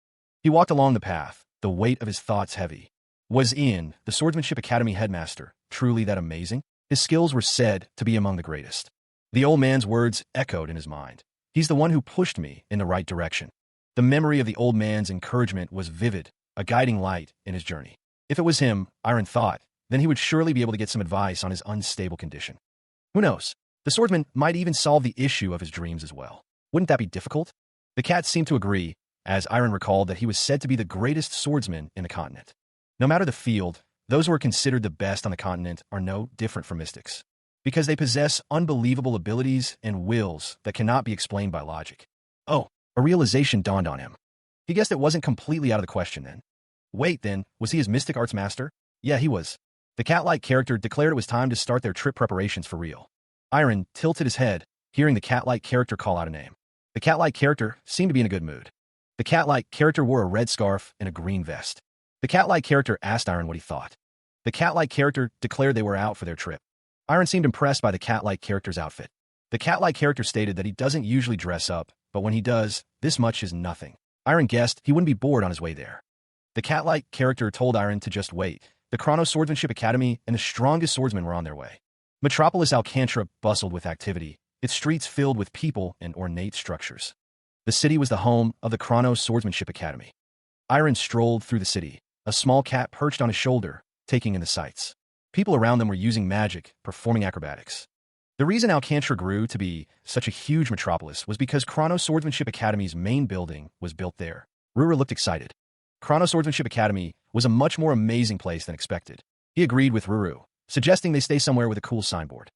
He walked along the path, the weight of his thoughts heavy. Was Ian, the Swordsmanship Academy headmaster, truly that amazing? His skills were said to be among the greatest. The old man's words echoed in his mind. He's the one who pushed me in the right direction. The memory of the old man's encouragement was vivid, a guiding light in his journey. If it was him, Iron thought, then he would surely be able to get some advice on his unstable condition. Who knows? The swordsman might even solve the issue of his dreams as well. Wouldn't that be difficult? The cat seemed to agree, as Iron recalled that he was said to be the greatest swordsman in the continent. No matter the field, those who are considered the best on the continent are no different from mystics, because they possess unbelievable abilities and wills that cannot be explained by logic. Oh, a realization dawned on him. He guessed it wasn't completely out of the question then. Wait, then, was he his mystic arts master? Yeah, he was. The cat-like character declared it was time to start their trip preparations for real. Iron tilted his head, hearing the cat-like character call out a name. The cat-like character seemed to be in a good mood. The cat-like character wore a red scarf and a green vest. The cat-like character asked Iron what he thought. The cat-like character declared they were out for their trip. Iron seemed impressed by the cat-like character's outfit. The cat-like character stated that he doesn't usually dress up, but when he does, this much is nothing. Iron guessed he wouldn't be bored on his way there. The cat-like character told Iron to just wait. The Chrono Swordsmanship Academy and the strongest swordsmen were on their way. Metropolis Alcantara bustled with activity, its streets filled with people and ornate structures. The city was the home of the Chrono Swordsmanship Academy. Iron strolled through the city, a small cat perched on his shoulder, taking in the sights. People around them were using magic, performing acrobatics. The reason Alcantara grew to be such a huge metropolis was because Chrono Swordsmanship Academy's main building was built there. Ruru looked excited. Chrono Swordsmanship Academy was a much more amazing place than expected. He agreed with Ruru, suggesting they stay somewhere with a cool signboard.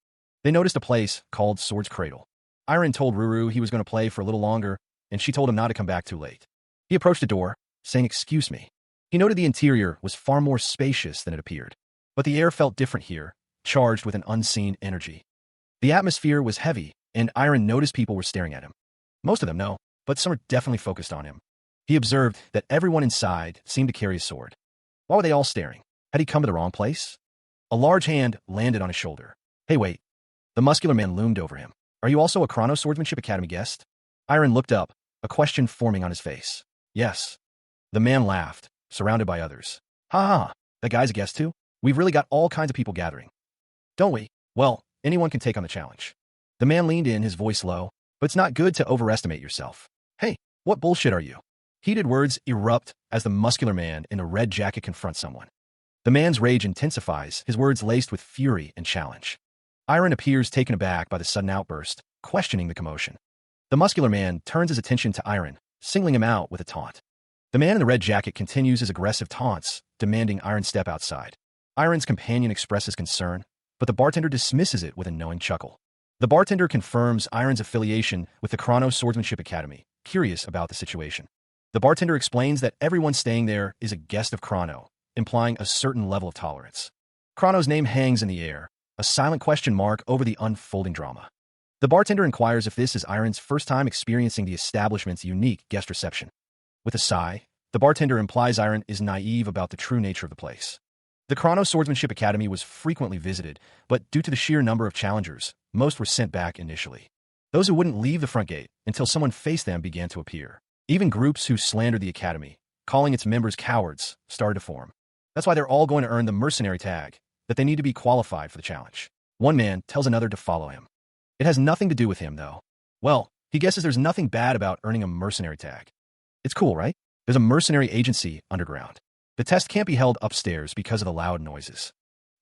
They noticed a place called Sword's Cradle. Iron told Ruru he was going to play for a little longer, and she told him not to come back too late. He approached the door, saying, "Excuse me." He noted the interior was far more spacious than it appeared. But the air felt different here, charged with an unseen energy. The atmosphere was heavy, and Iron noticed people were staring at him. Most of them, no, but some were definitely focused on him. He observed that everyone inside seemed to carry a sword. Why were they all staring? Had he come to the wrong place? A large hand landed on his shoulder. "Hey, wait." The muscular man loomed over him. "Are you also a Chrono Swordsmanship Academy guest?" Iron looked up, a question forming on his face. "Yes." The man laughed, surrounded by others. "Ha ha, that guy's a guest too? We've really got all kinds of people gathering. Don't we? Well, anyone can take on the challenge." The man leaned in, his voice low, "But it's not good to overestimate yourself. Hey, what bullshit are you?" Heated words erupt as the muscular man in a red jacket confronts someone. The man's rage intensifies, his words laced with fury and challenge. Iron appears taken aback by the sudden outburst, questioning the commotion. The muscular man turns his attention to Iron, singling him out with a taunt. The man in the red jacket continues his aggressive taunts, demanding Iron step outside. Iron's companion expresses concern, but the bartender dismisses it with a knowing chuckle. The bartender confirms Iron's affiliation with the Chrono Swordsmanship Academy, curious about the situation. The bartender explains that everyone staying there is a guest of Chrono, implying a certain level of tolerance. Chrono's name hangs in the air, a silent question mark over the unfolding drama. The bartender inquires if this is Iron's first time experiencing the establishment's unique guest reception. With a sigh, the bartender implies Iron is naive about the true nature of the place. The Chrono Swordsmanship Academy was frequently visited, but due to the sheer number of challengers, most were sent back initially. Those who wouldn't leave the front gate until someone faced them began to appear. Even groups who slandered the academy, calling its members cowards, started to form. That's why they're all going to earn the mercenary tag, that they need to be qualified for the challenge. One man tells another to follow him. It has nothing to do with him, though. Well, he guesses there's nothing bad about earning a mercenary tag. It's cool, right? There's a mercenary agency underground. The test can't be held upstairs because of the loud noises.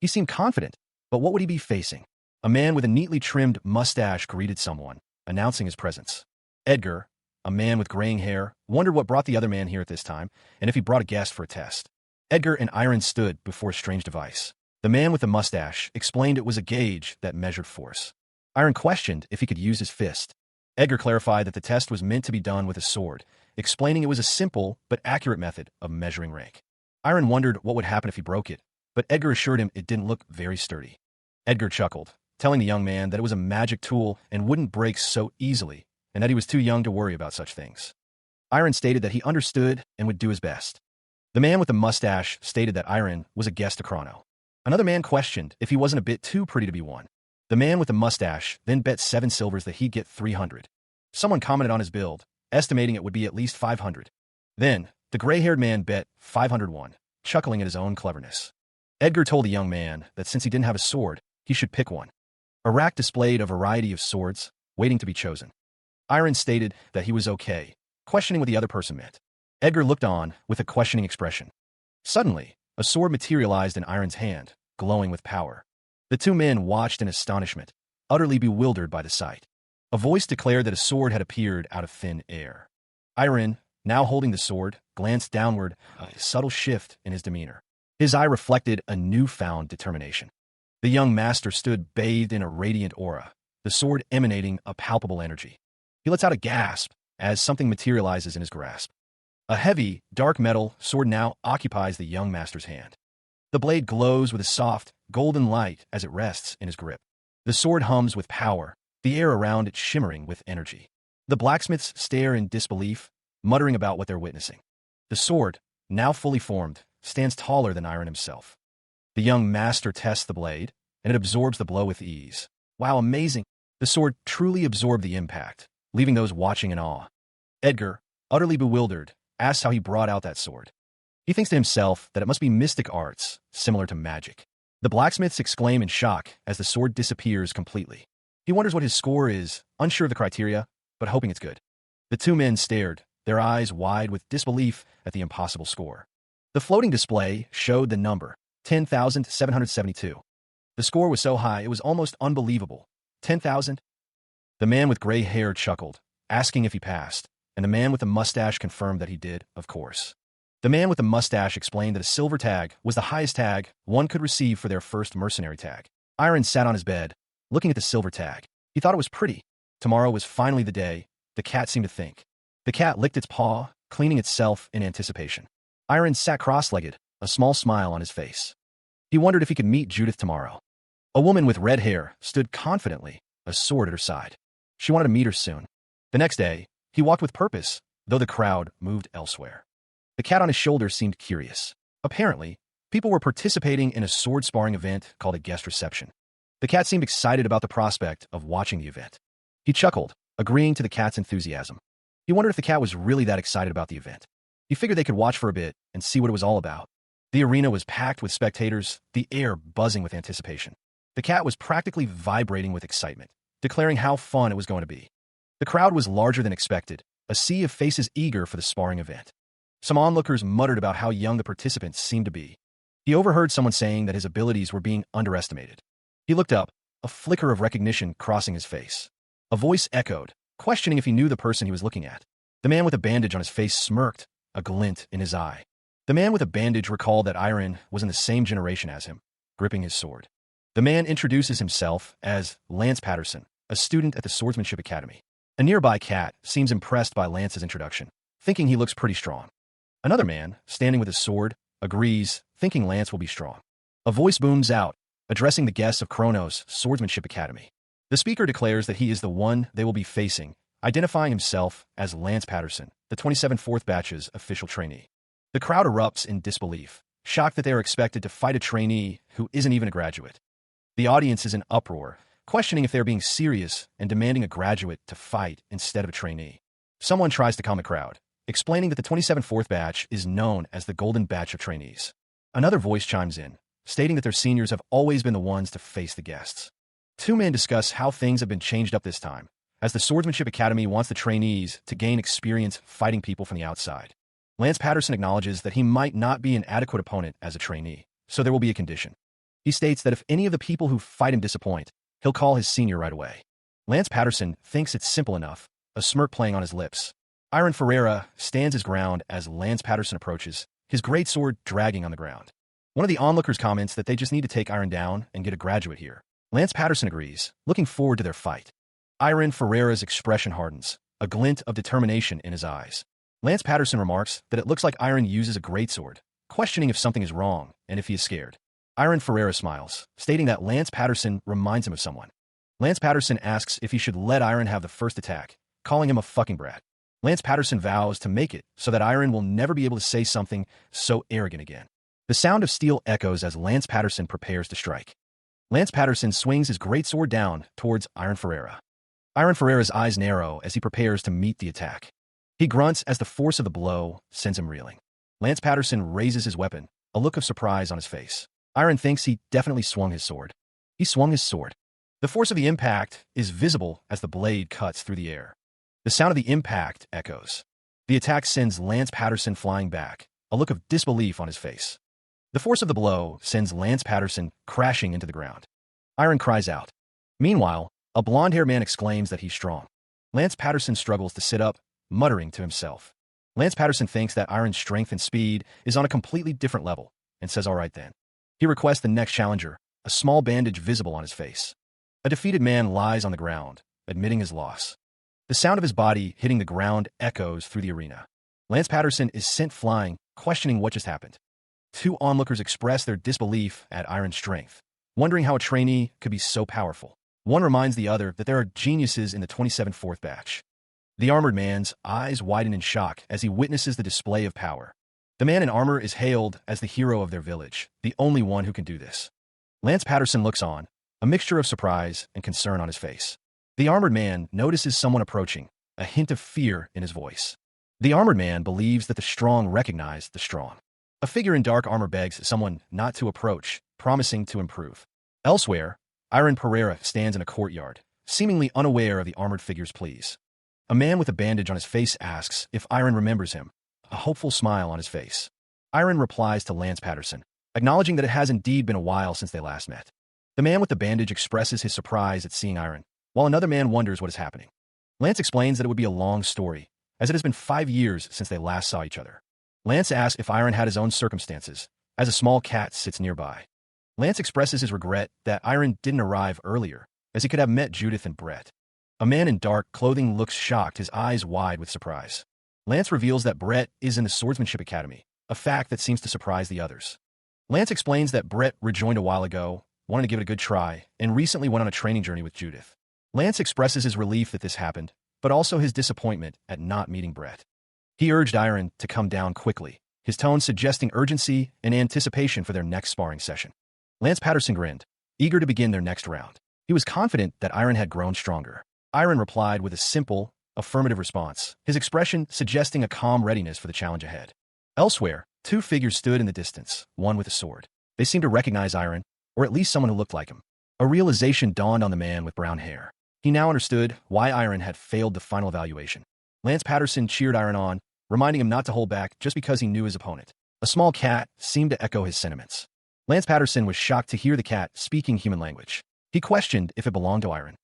He seemed confident, but what would he be facing? A man with a neatly trimmed mustache greeted someone, announcing his presence. Edgar, a man with graying hair, wondered what brought the other man here at this time, and if he brought a guest for a test. Edgar and Iron stood before a strange device. The man with the mustache explained it was a gauge that measured force. Iron questioned if he could use his fist. Edgar clarified that the test was meant to be done with a sword, explaining it was a simple but accurate method of measuring rank. Iron wondered what would happen if he broke it, but Edgar assured him it didn't look very sturdy. Edgar chuckled, telling the young man that it was a magic tool and wouldn't break so easily, and that he was too young to worry about such things. Iron stated that he understood and would do his best. The man with the mustache stated that Iron was a guest to Chrono. Another man questioned if he wasn't a bit too pretty to be won. The man with the mustache then bet 7 silvers that he'd get 300. Someone commented on his build, estimating it would be at least 500. Then, the gray-haired man bet 501, chuckling at his own cleverness. Edgar told the young man that since he didn't have a sword, he should pick one. A rack displayed a variety of swords, waiting to be chosen. Iron stated that he was okay, questioning what the other person meant. Edgar looked on with a questioning expression. Suddenly, a sword materialized in Iron's hand, glowing with power. The two men watched in astonishment, utterly bewildered by the sight. A voice declared that a sword had appeared out of thin air. Iron, now holding the sword, glanced downward, a subtle shift in his demeanor. His eye reflected a newfound determination. The young master stood bathed in a radiant aura, the sword emanating a palpable energy. He lets out a gasp as something materializes in his grasp. A heavy, dark metal sword now occupies the young master's hand. The blade glows with a soft, golden light as it rests in his grip. The sword hums with power, the air around it shimmering with energy. The blacksmiths stare in disbelief, muttering about what they're witnessing. The sword, now fully formed, stands taller than Iron himself. The young master tests the blade, and it absorbs the blow with ease. Wow, amazing! The sword truly absorbed the impact, leaving those watching in awe. Edgar, utterly bewildered, asks how he brought out that sword. He thinks to himself that it must be mystic arts, similar to magic. The blacksmiths exclaim in shock as the sword disappears completely. He wonders what his score is, unsure of the criteria, but hoping it's good. The two men stared, their eyes wide with disbelief at the impossible score. The floating display showed the number, 10,772. The score was so high it was almost unbelievable. 10,000? The man with gray hair chuckled, asking if he passed, and the man with the mustache confirmed that he did, of course. The man with the mustache explained that a silver tag was the highest tag one could receive for their first mercenary tag. Iron sat on his bed, looking at the silver tag. He thought it was pretty. Tomorrow was finally the day, the cat seemed to think. The cat licked its paw, cleaning itself in anticipation. Iron sat cross-legged, a small smile on his face. He wondered if he could meet Judith tomorrow. A woman with red hair stood confidently, a sword at her side. She wanted to meet her soon. The next day, he walked with purpose, though the crowd moved elsewhere. The cat on his shoulder seemed curious. Apparently, people were participating in a sword sparring event called a guest reception. The cat seemed excited about the prospect of watching the event. He chuckled, agreeing to the cat's enthusiasm. He wondered if the cat was really that excited about the event. He figured they could watch for a bit and see what it was all about. The arena was packed with spectators, the air buzzing with anticipation. The cat was practically vibrating with excitement, declaring how fun it was going to be. The crowd was larger than expected, a sea of faces eager for the sparring event. Some onlookers muttered about how young the participants seemed to be. He overheard someone saying that his abilities were being underestimated. He looked up, a flicker of recognition crossing his face. A voice echoed, questioning if he knew the person he was looking at. The man with a bandage on his face smirked, a glint in his eye. The man with a bandage recalled that Iron was in the same generation as him, gripping his sword. The man introduces himself as Lance Patterson, a student at the Swordsmanship Academy. A nearby cat seems impressed by Lance's introduction, thinking he looks pretty strong. Another man, standing with his sword, agrees, thinking Lance will be strong. A voice booms out, addressing the guests of Kronos' Swordsmanship Academy. The speaker declares that he is the one they will be facing, identifying himself as Lance Patterson, the 27 4th batch's official trainee. The crowd erupts in disbelief, shocked that they are expected to fight a trainee who isn't even a graduate. The audience is in uproar, questioning if they are being serious and demanding a graduate to fight instead of a trainee. Someone tries to calm the crowd, explaining that the 27 4th batch is known as the Golden Batch of Trainees. Another voice chimes in, stating that their seniors have always been the ones to face the guests. Two men discuss how things have been changed up this time, as the Swordsmanship Academy wants the trainees to gain experience fighting people from the outside. Lance Patterson acknowledges that he might not be an adequate opponent as a trainee, so there will be a condition. He states that if any of the people who fight him disappoint, he'll call his senior right away. Lance Patterson thinks it's simple enough, a smirk playing on his lips. Iron Ferreira stands his ground as Lance Patterson approaches, his greatsword dragging on the ground. One of the onlookers comments that they just need to take Iron down and get a graduate here. Lance Patterson agrees, looking forward to their fight. Iron Ferreira's expression hardens, a glint of determination in his eyes. Lance Patterson remarks that it looks like Iron uses a greatsword, questioning if something is wrong and if he is scared. Iron Ferreira smiles, stating that Lance Patterson reminds him of someone. Lance Patterson asks if he should let Iron have the first attack, calling him a fucking brat. Lance Patterson vows to make it so that Iron will never be able to say something so arrogant again. The sound of steel echoes as Lance Patterson prepares to strike. Lance Patterson swings his greatsword down towards Iron Ferreira. Iron Ferreira's eyes narrow as he prepares to meet the attack. He grunts as the force of the blow sends him reeling. Lance Patterson raises his weapon, a look of surprise on his face. Iron thinks he definitely swung his sword. He swung his sword. The force of the impact is visible as the blade cuts through the air. The sound of the impact echoes. The attack sends Lance Patterson flying back, a look of disbelief on his face. The force of the blow sends Lance Patterson crashing into the ground. Iron cries out. Meanwhile, a blonde-haired man exclaims that he's strong. Lance Patterson struggles to sit up, muttering to himself. Lance Patterson thinks that Iron's strength and speed is on a completely different level, and says all right then. He requests the next challenger, a small bandage visible on his face. A defeated man lies on the ground, admitting his loss. The sound of his body hitting the ground echoes through the arena. Lance Patterson is sent flying, questioning what just happened. Two onlookers express their disbelief at Iron's strength, wondering how a trainee could be so powerful. One reminds the other that there are geniuses in the 27th batch. The armored man's eyes widen in shock as he witnesses the display of power. The man in armor is hailed as the hero of their village, the only one who can do this. Lance Patterson looks on, a mixture of surprise and concern on his face. The armored man notices someone approaching, a hint of fear in his voice. The armored man believes that the strong recognize the strong. A figure in dark armor begs someone not to approach, promising to improve. Elsewhere, Iron Pereira stands in a courtyard, seemingly unaware of the armored figure's pleas. A man with a bandage on his face asks if Iron remembers him, a hopeful smile on his face. Iron replies to Lance Patterson, acknowledging that it has indeed been a while since they last met. The man with the bandage expresses his surprise at seeing Iron, while another man wonders what is happening. Lance explains that it would be a long story, as it has been 5 years since they last saw each other. Lance asks if Iron had his own circumstances, as a small cat sits nearby. Lance expresses his regret that Iron didn't arrive earlier, as he could have met Judith and Brett. A man in dark clothing looks shocked, his eyes wide with surprise. Lance reveals that Brett is in the Swordsmanship Academy, a fact that seems to surprise the others. Lance explains that Brett rejoined a while ago, wanted to give it a good try, and recently went on a training journey with Judith. Lance expresses his relief that this happened, but also his disappointment at not meeting Brett. He urged Iron to come down quickly, his tone suggesting urgency and anticipation for their next sparring session. Lance Patterson grinned, eager to begin their next round. He was confident that Iron had grown stronger. Iron replied with a simple, affirmative response, his expression suggesting a calm readiness for the challenge ahead. Elsewhere, two figures stood in the distance, one with a sword. They seemed to recognize Iron, or at least someone who looked like him. A realization dawned on the man with brown hair. He now understood why Iron had failed the final evaluation. Lance Patterson cheered Iron on, reminding him not to hold back just because he knew his opponent. A small cat seemed to echo his sentiments. Lance Patterson was shocked to hear the cat speaking human language. He questioned if it belonged to Iron.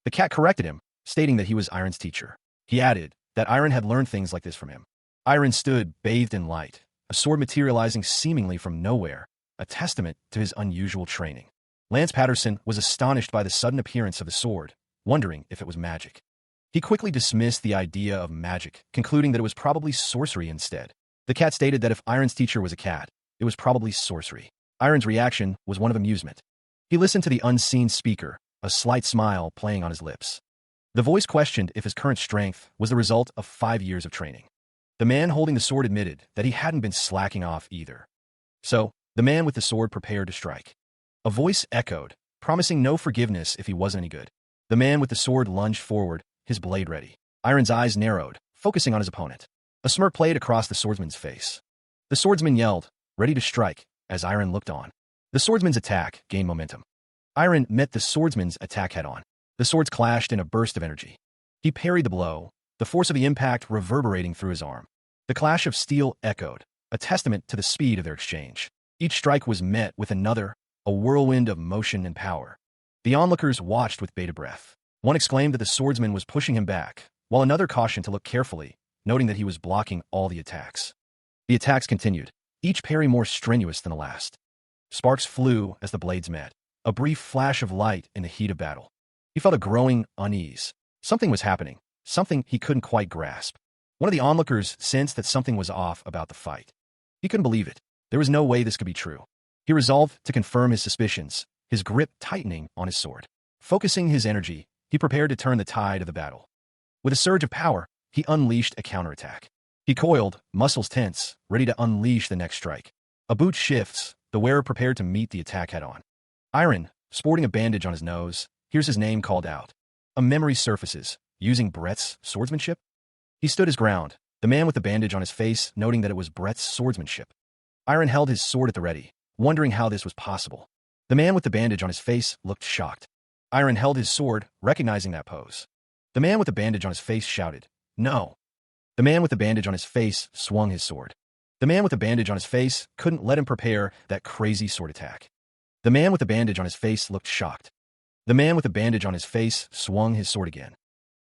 The cat corrected him, stating that he was Iron's teacher. He added that Iron had learned things like this from him. Iron stood bathed in light, a sword materializing seemingly from nowhere, a testament to his unusual training. Lance Patterson was astonished by the sudden appearance of the sword, wondering if it was magic. He quickly dismissed the idea of magic, concluding that it was probably sorcery instead. The cat stated that if Iron's teacher was a cat, it was probably sorcery. Iron's reaction was one of amusement. He listened to the unseen speaker, a slight smile playing on his lips. The voice questioned if his current strength was the result of 5 years of training. The man holding the sword admitted that he hadn't been slacking off either. So, the man with the sword prepared to strike. A voice echoed, promising no forgiveness if he wasn't any good. The man with the sword lunged forward, his blade ready. Iron's eyes narrowed, focusing on his opponent. A smirk played across the swordsman's face. The swordsman yelled, ready to strike, as Iron looked on. The swordsman's attack gained momentum. Iron met the swordsman's attack head-on. The swords clashed in a burst of energy. He parried the blow, the force of the impact reverberating through his arm. The clash of steel echoed, a testament to the speed of their exchange. Each strike was met with another, a whirlwind of motion and power. The onlookers watched with bated breath. One exclaimed that the swordsman was pushing him back, while another cautioned to look carefully, noting that he was blocking all the attacks. The attacks continued, each parry more strenuous than the last. Sparks flew as the blades met, a brief flash of light in the heat of battle. He felt a growing unease. Something was happening, something he couldn't quite grasp. One of the onlookers sensed that something was off about the fight. He couldn't believe it. There was no way this could be true. He resolved to confirm his suspicions, his grip tightening on his sword. Focusing his energy, he prepared to turn the tide of the battle. With a surge of power, he unleashed a counterattack. He coiled, muscles tense, ready to unleash the next strike. A boot shifts, the wearer prepared to meet the attack head-on. Iron, sporting a bandage on his nose, hears his name called out. A memory surfaces, using Brett's swordsmanship? He stood his ground, the man with the bandage on his face noting that it was Brett's swordsmanship. Iron held his sword at the ready, wondering how this was possible. The man with the bandage on his face looked shocked. Iron held his sword, recognizing that pose. The man with the bandage on his face shouted, "No!" The man with the bandage on his face swung his sword. The man with the bandage on his face couldn't let him prepare that crazy sword attack. The man with the bandage on his face looked shocked. The man with the bandage on his face swung his sword again.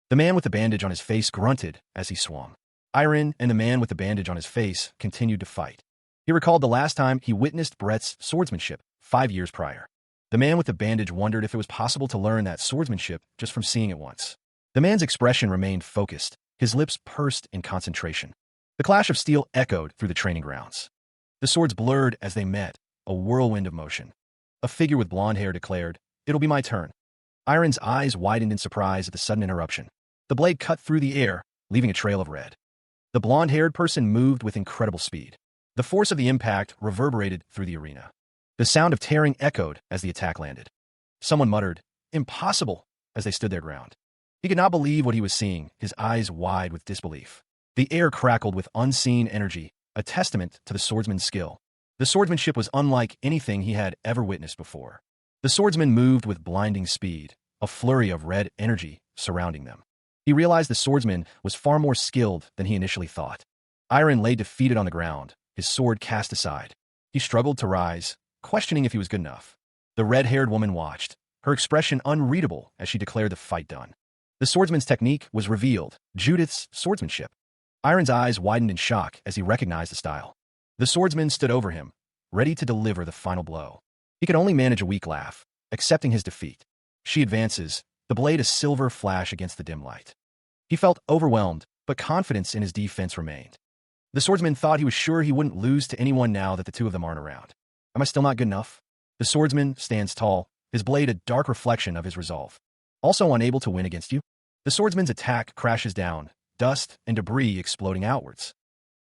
The man with the bandage on his face grunted as he swung. Iron and the man with the bandage on his face continued to fight. He recalled the last time he witnessed Brett's swordsmanship, 5 years prior. The man with the bandage wondered if it was possible to learn that swordsmanship just from seeing it once. The man's expression remained focused, his lips pursed in concentration. The clash of steel echoed through the training grounds. The swords blurred as they met, a whirlwind of motion. A figure with blonde hair declared, "It'll be my turn." Iron's eyes widened in surprise at the sudden interruption. The blade cut through the air, leaving a trail of red. The blonde-haired person moved with incredible speed. The force of the impact reverberated through the arena. The sound of tearing echoed as the attack landed. Someone muttered, "Impossible," as they stood their ground. He could not believe what he was seeing, his eyes wide with disbelief. The air crackled with unseen energy, a testament to the swordsman's skill. The swordsmanship was unlike anything he had ever witnessed before. The swordsman moved with blinding speed, a flurry of red energy surrounding them. He realized the swordsman was far more skilled than he initially thought. Iron lay defeated on the ground, his sword cast aside. He struggled to rise, questioning if he was good enough. The red-haired woman watched, her expression unreadable as she declared the fight done. The swordsman's technique was revealed, Judith's swordsmanship. Iron's eyes widened in shock as he recognized the style. The swordsman stood over him, ready to deliver the final blow. He could only manage a weak laugh, accepting his defeat. She advances, the blade a silver flash against the dim light. He felt overwhelmed, but confidence in his defense remained. The swordsman thought he was sure he wouldn't lose to anyone now that the two of them aren't around. Am I still not good enough? The swordsman stands tall, his blade a dark reflection of his resolve. Also unable to win against you? The swordsman's attack crashes down, dust and debris exploding outwards.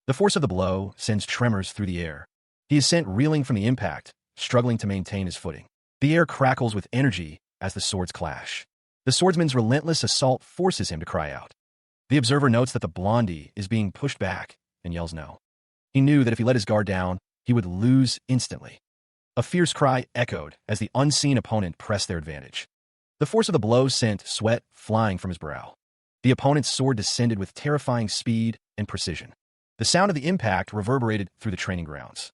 The force of the blow sends tremors through the air. He is sent reeling from the impact, struggling to maintain his footing. The air crackles with energy as the swords clash. The swordsman's relentless assault forces him to cry out. The observer notes that the blondie is being pushed back and yells no. He knew that if he let his guard down, he would lose instantly. A fierce cry echoed as the unseen opponent pressed their advantage. The force of the blow sent sweat flying from his brow. The opponent's sword descended with terrifying speed and precision. The sound of the impact reverberated through the training grounds.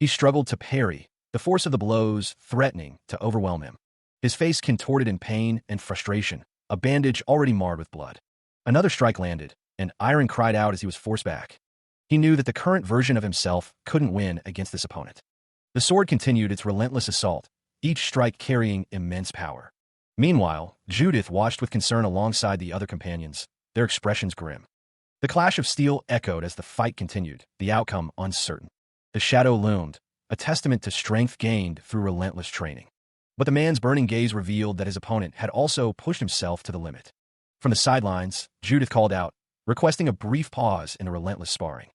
He struggled to parry, the force of the blows threatening to overwhelm him. His face contorted in pain and frustration, a bandage already marred with blood. Another strike landed, and Iron cried out as he was forced back. He knew that the current version of himself couldn't win against this opponent. The sword continued its relentless assault, each strike carrying immense power. Meanwhile, Judith watched with concern alongside the other companions, their expressions grim. The clash of steel echoed as the fight continued, the outcome uncertain. The shadow loomed, a testament to strength gained through relentless training. But the man's burning gaze revealed that his opponent had also pushed himself to the limit. From the sidelines, Judith called out, requesting a brief pause in the relentless sparring.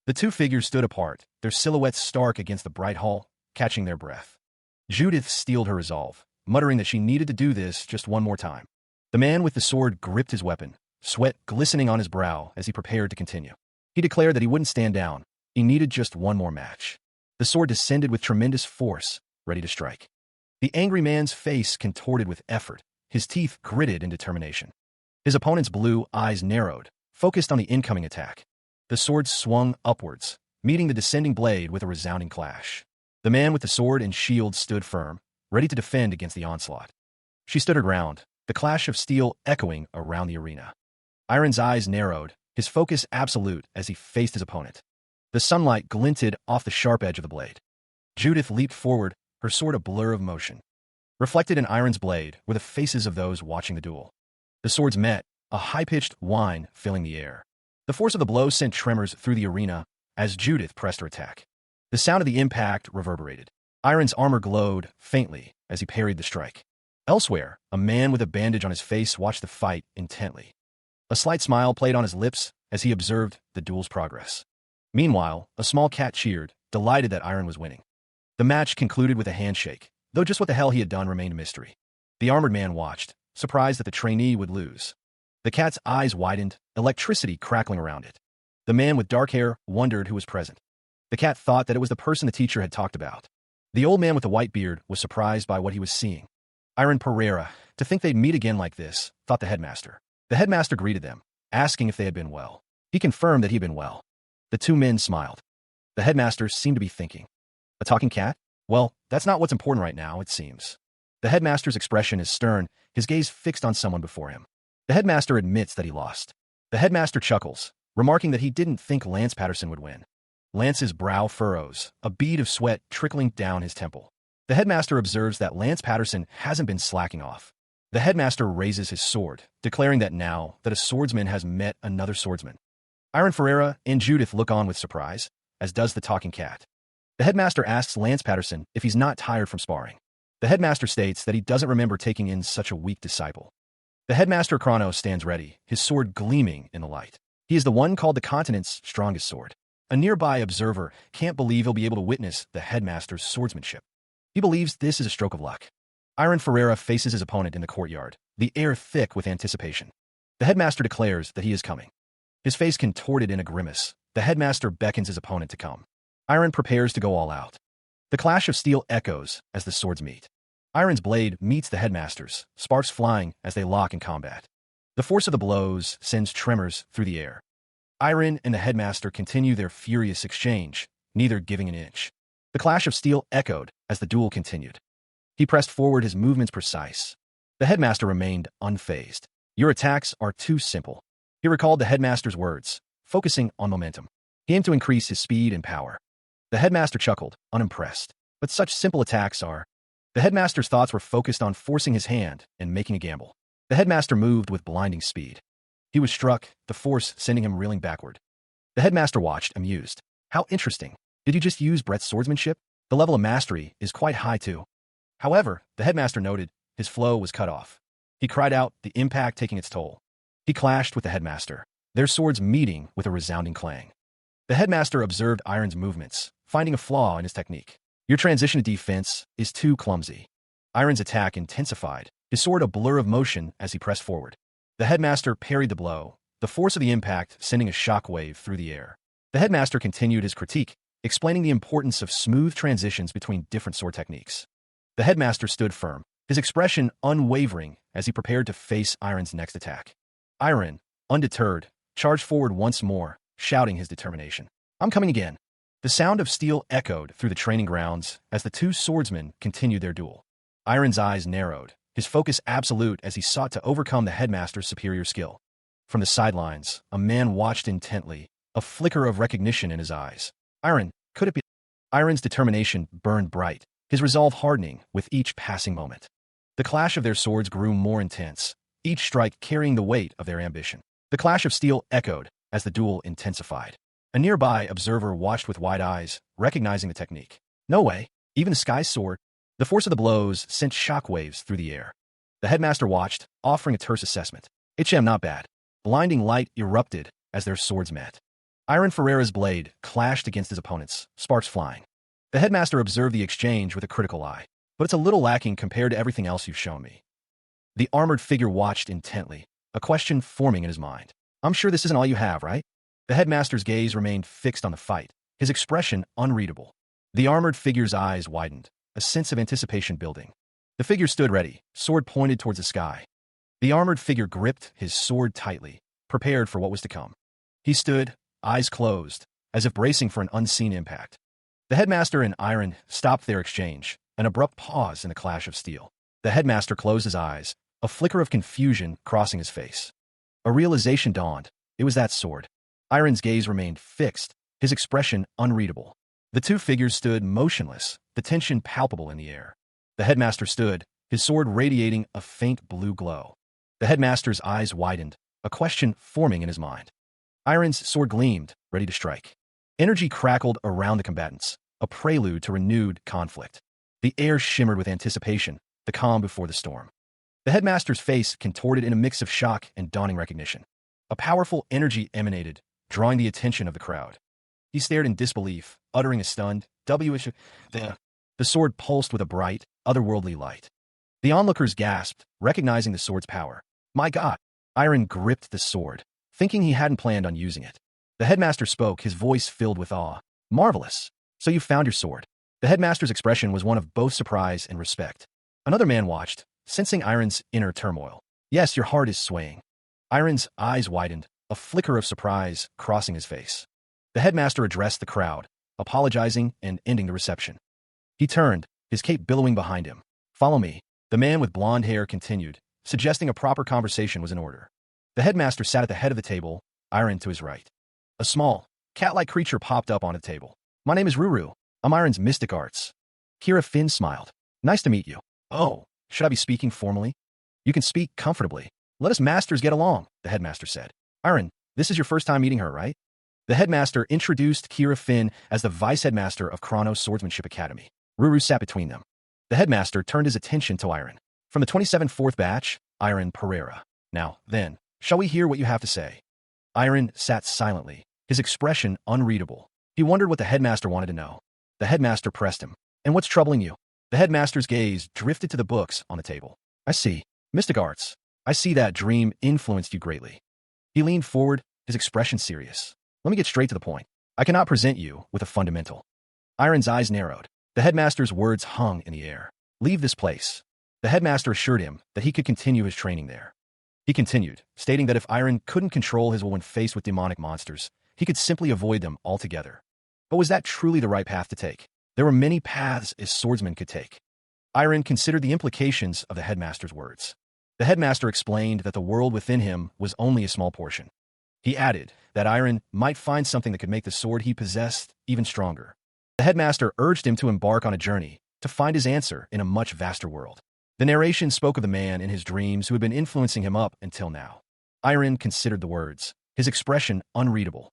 The two figures stood apart, their silhouettes stark against the bright hall, catching their breath. Judith steeled her resolve, muttering that she needed to do this just one more time. The man with the sword gripped his weapon, sweat glistening on his brow as he prepared to continue. He declared that he wouldn't stand down. He needed just one more match. The sword descended with tremendous force, ready to strike. The angry man's face contorted with effort, his teeth gritted in determination. His opponent's blue eyes narrowed, focused on the incoming attack. The sword swung upwards, meeting the descending blade with a resounding clash. The man with the sword and shield stood firm, ready to defend against the onslaught. She stood her ground, the clash of steel echoing around the arena. Iron's eyes narrowed, his focus absolute as he faced his opponent. The sunlight glinted off the sharp edge of the blade. Judith leaped forward, her sword a blur of motion. Reflected in Iron's blade were the faces of those watching the duel. The swords met, a high-pitched whine filling the air. The force of the blow sent tremors through the arena as Judith pressed her attack. The sound of the impact reverberated. Iron's armor glowed faintly as he parried the strike. Elsewhere, a man with a bandage on his face watched the fight intently. A slight smile played on his lips as he observed the duel's progress. Meanwhile, a small cat cheered, delighted that Iron was winning. The match concluded with a handshake, though just what the hell he had done remained a mystery. The armored man watched, surprised that the trainee would lose. The cat's eyes widened, electricity crackling around it. The man with dark hair wondered who was present. The cat thought that it was the person the teacher had talked about. The old man with the white beard was surprised by what he was seeing. Iron Pereira, to think they'd meet again like this, thought the headmaster. The headmaster greeted them, asking if they had been well. He confirmed that he had been well. The two men smiled. The headmaster seemed to be thinking. A talking cat? Well, that's not what's important right now, it seems. The headmaster's expression is stern, his gaze fixed on someone before him. The headmaster admits that he lost. The headmaster chuckles, remarking that he didn't think Lance Patterson would win. Lance's brow furrows, a bead of sweat trickling down his temple. The headmaster observes that Lance Patterson hasn't been slacking off. The headmaster raises his sword, declaring that now that a swordsman has met another swordsman. Iron Ferreira and Judith look on with surprise, as does the talking cat. The headmaster asks Lance Patterson if he's not tired from sparring. The headmaster states that he doesn't remember taking in such a weak disciple. The headmaster Chrono stands ready, his sword gleaming in the light. He is the one called the continent's strongest sword. A nearby observer can't believe he'll be able to witness the headmaster's swordsmanship. He believes this is a stroke of luck. Iron Ferreira faces his opponent in the courtyard, the air thick with anticipation. The headmaster declares that he is coming. His face contorted in a grimace, the headmaster beckons his opponent to come. Iron prepares to go all out. The clash of steel echoes as the swords meet. Iron's blade meets the headmaster's, sparks flying as they lock in combat. The force of the blows sends tremors through the air. Iron and the headmaster continue their furious exchange, neither giving an inch. The clash of steel echoed as the duel continued. He pressed forward, his movements precise. The headmaster remained unfazed. Your attacks are too simple. He recalled the headmaster's words, focusing on momentum. He aimed to increase his speed and power. The headmaster chuckled, unimpressed. But such simple attacks are... The headmaster's thoughts were focused on forcing his hand and making a gamble. The headmaster moved with blinding speed. He was struck, the force sending him reeling backward. The headmaster watched, amused. How interesting. Did you just use Brett's swordsmanship? The level of mastery is quite high too. However, the headmaster noted, his flow was cut off. He cried out, the impact taking its toll. He clashed with the headmaster, their swords meeting with a resounding clang. The headmaster observed Iron's movements, finding a flaw in his technique. Your transition to defense is too clumsy. Iron's attack intensified, his sword a blur of motion as he pressed forward. The headmaster parried the blow, the force of the impact sending a shockwave through the air. The headmaster continued his critique, explaining the importance of smooth transitions between different sword techniques. The headmaster stood firm, his expression unwavering as he prepared to face Iron's next attack. Iron, undeterred, charged forward once more, shouting his determination. I'm coming again. The sound of steel echoed through the training grounds as the two swordsmen continued their duel. Iron's eyes narrowed, his focus absolute as he sought to overcome the headmaster's superior skill. From the sidelines, a man watched intently, a flicker of recognition in his eyes. Iron, could it be? Iron's determination burned bright, his resolve hardening with each passing moment. The clash of their swords grew more intense, each strike carrying the weight of their ambition. The clash of steel echoed as the duel intensified. A nearby observer watched with wide eyes, recognizing the technique. No way, even the sky's sword. The force of the blows sent shockwaves through the air. The headmaster watched, offering a terse assessment. HM not bad. Blinding light erupted as their swords met. Iron Ferreira's blade clashed against his opponent's, sparks flying. The headmaster observed the exchange with a critical eye, but it's a little lacking compared to everything else you've shown me. The armored figure watched intently, a question forming in his mind. I'm sure this isn't all you have, right? The headmaster's gaze remained fixed on the fight, his expression unreadable. The armored figure's eyes widened, a sense of anticipation building. The figure stood ready, sword pointed towards the sky. The armored figure gripped his sword tightly, prepared for what was to come. He stood, eyes closed, as if bracing for an unseen impact. The headmaster and Iron stopped their exchange, an abrupt pause in the clash of steel. The headmaster closed his eyes, a flicker of confusion crossing his face. A realization dawned. It was that sword. Iron's gaze remained fixed, his expression unreadable. The two figures stood motionless, the tension palpable in the air. The headmaster stood, his sword radiating a faint blue glow. The headmaster's eyes widened, a question forming in his mind. Iron's sword gleamed, ready to strike. Energy crackled around the combatants, a prelude to renewed conflict. The air shimmered with anticipation, the calm before the storm. The headmaster's face contorted in a mix of shock and dawning recognition. A powerful energy emanated, drawing the attention of the crowd. He stared in disbelief, uttering a stunned, "W-ish." The sword pulsed with a bright, otherworldly light. The onlookers gasped, recognizing the sword's power. My God! Iron gripped the sword, thinking he hadn't planned on using it. The headmaster spoke, his voice filled with awe. Marvelous! So you found your sword. The headmaster's expression was one of both surprise and respect. Another man watched, sensing Iron's inner turmoil. Yes, your heart is swaying. Iron's eyes widened, a flicker of surprise crossing his face. The headmaster addressed the crowd, apologizing and ending the reception. He turned, his cape billowing behind him. Follow me. The man with blonde hair continued, suggesting a proper conversation was in order. The headmaster sat at the head of the table, Iron to his right. A small, cat-like creature popped up on the table. My name is Ruru. I'm Iron's mystic arts. Kira Finn smiled. Nice to meet you. Oh, should I be speaking formally? You can speak comfortably. Let us masters get along, the headmaster said. Iron, this is your first time meeting her, right? The headmaster introduced Kira Finn as the vice-headmaster of Chronos Swordsmanship Academy. Ruru sat between them. The headmaster turned his attention to Iron. From the 27th fourth batch, Iron Pereira. Now, then, shall we hear what you have to say? Iron sat silently, his expression unreadable. He wondered what the headmaster wanted to know. The headmaster pressed him. And what's troubling you? The headmaster's gaze drifted to the books on the table. I see. Mystic arts. I see that dream influenced you greatly. He leaned forward, his expression serious. Let me get straight to the point. I cannot present you with a fundamental. Iron's eyes narrowed. The headmaster's words hung in the air. Leave this place. The headmaster assured him that he could continue his training there. He continued, stating that if Iron couldn't control his will when faced with demonic monsters, he could simply avoid them altogether. But was that truly the right path to take? There were many paths a swordsman could take. Iron considered the implications of the headmaster's words. The headmaster explained that the world within him was only a small portion. He added that Iron might find something that could make the sword he possessed even stronger. The headmaster urged him to embark on a journey to find his answer in a much vaster world. The narration spoke of the man in his dreams who had been influencing him up until now. Iron considered the words, his expression unreadable.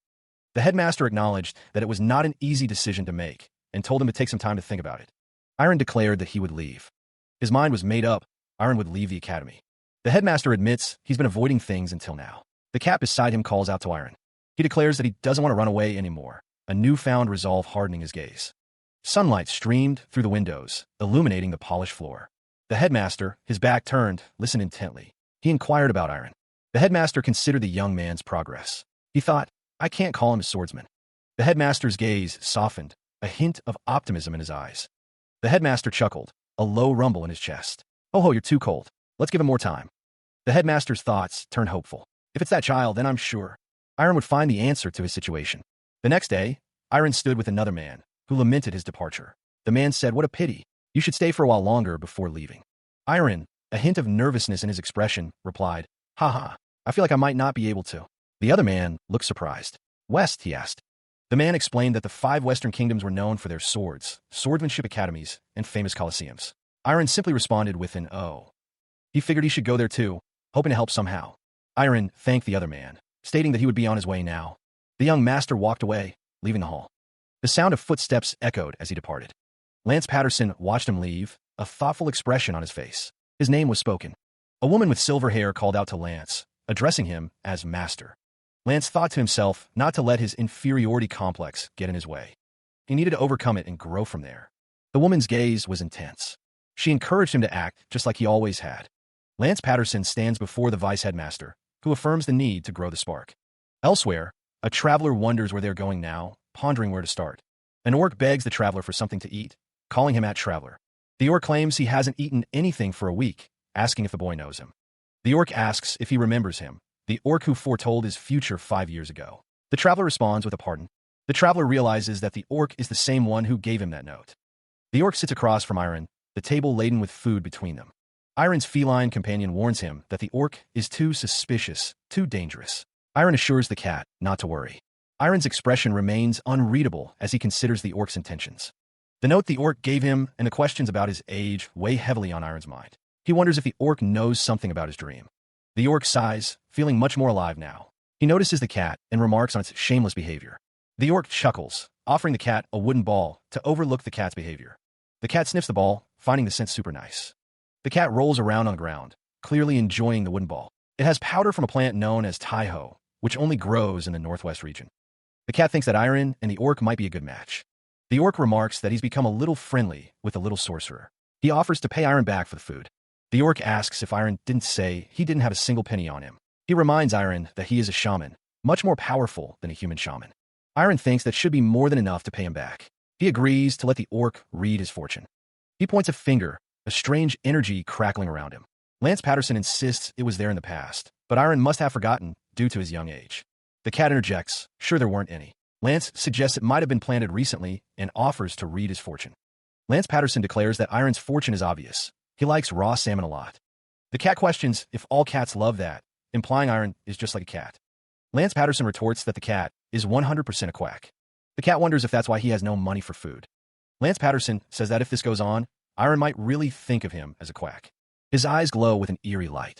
The headmaster acknowledged that it was not an easy decision to make and told him to take some time to think about it. Iron declared that he would leave. His mind was made up. Iron would leave the academy. The headmaster admits he's been avoiding things until now. The cat beside him calls out to Iron. He declares that he doesn't want to run away anymore, a newfound resolve hardening his gaze. Sunlight streamed through the windows, illuminating the polished floor. The headmaster, his back turned, listened intently. He inquired about Iron. The headmaster considered the young man's progress. He thought, I can't call him a swordsman. The headmaster's gaze softened, a hint of optimism in his eyes. The headmaster chuckled, a low rumble in his chest. Oh, you're too cold. Let's give him more time. The headmaster's thoughts turned hopeful. If it's that child, then I'm sure Iron would find the answer to his situation. The next day, Iron stood with another man, who lamented his departure. The man said, what a pity. You should stay for a while longer before leaving. Iron, a hint of nervousness in his expression, replied, ha, I feel like I might not be able to. The other man looked surprised. West, he asked. The man explained that the 5 Western kingdoms were known for their swords, swordsmanship academies, and famous coliseums. Iron simply responded with an oh. He figured he should go there too, hoping to help somehow. Iron thanked the other man, stating that he would be on his way now. The young master walked away, leaving the hall. The sound of footsteps echoed as he departed. Lance Patterson watched him leave, a thoughtful expression on his face. His name was spoken. A woman with silver hair called out to Lance, addressing him as master. Lance thought to himself not to let his inferiority complex get in his way. He needed to overcome it and grow from there. The woman's gaze was intense. She encouraged him to act just like he always had. Lance Patterson stands before the vice-headmaster, who affirms the need to grow the spark. Elsewhere, a traveler wonders where they're going now, pondering where to start. An orc begs the traveler for something to eat, calling him at traveler. The orc claims he hasn't eaten anything for a week, asking if the boy knows him. The orc asks if he remembers him, the orc who foretold his future 5 years ago. The traveler responds with a pardon. The traveler realizes that the orc is the same one who gave him that note. The orc sits across from Iron, the table laden with food between them. Iron's feline companion warns him that the orc is too suspicious, too dangerous. Iron assures the cat not to worry. Iron's expression remains unreadable as he considers the orc's intentions. The note the orc gave him and the questions about his age weigh heavily on Iron's mind. He wonders if the orc knows something about his dream. The orc sighs, feeling much more alive now. He notices the cat and remarks on its shameless behavior. The orc chuckles, offering the cat a wooden ball to overlook the cat's behavior. The cat sniffs the ball, finding the scent super nice. The cat rolls around on the ground, clearly enjoying the wooden ball. It has powder from a plant known as taiho, which only grows in the northwest region. The cat thinks that Iron and the orc might be a good match. The orc remarks that he's become a little friendly with the little sorcerer. He offers to pay Iron back for the food. The orc asks if Iron didn't say he didn't have a single penny on him. He reminds Iron that he is a shaman, much more powerful than a human shaman. Iron thinks that should be more than enough to pay him back. He agrees to let the orc read his fortune. He points a finger, a strange energy crackling around him. Lance Patterson insists it was there in the past, but Iron must have forgotten due to his young age. The cat interjects, sure there weren't any. Lance suggests it might have been planted recently and offers to read his fortune. Lance Patterson declares that Iron's fortune is obvious. He likes raw salmon a lot. The cat questions if all cats love that, implying Iron is just like a cat. Lance Patterson retorts that the cat is 100% a quack. The cat wonders if that's why he has no money for food. Lance Patterson says that if this goes on, Iron might really think of him as a quack. His eyes glow with an eerie light.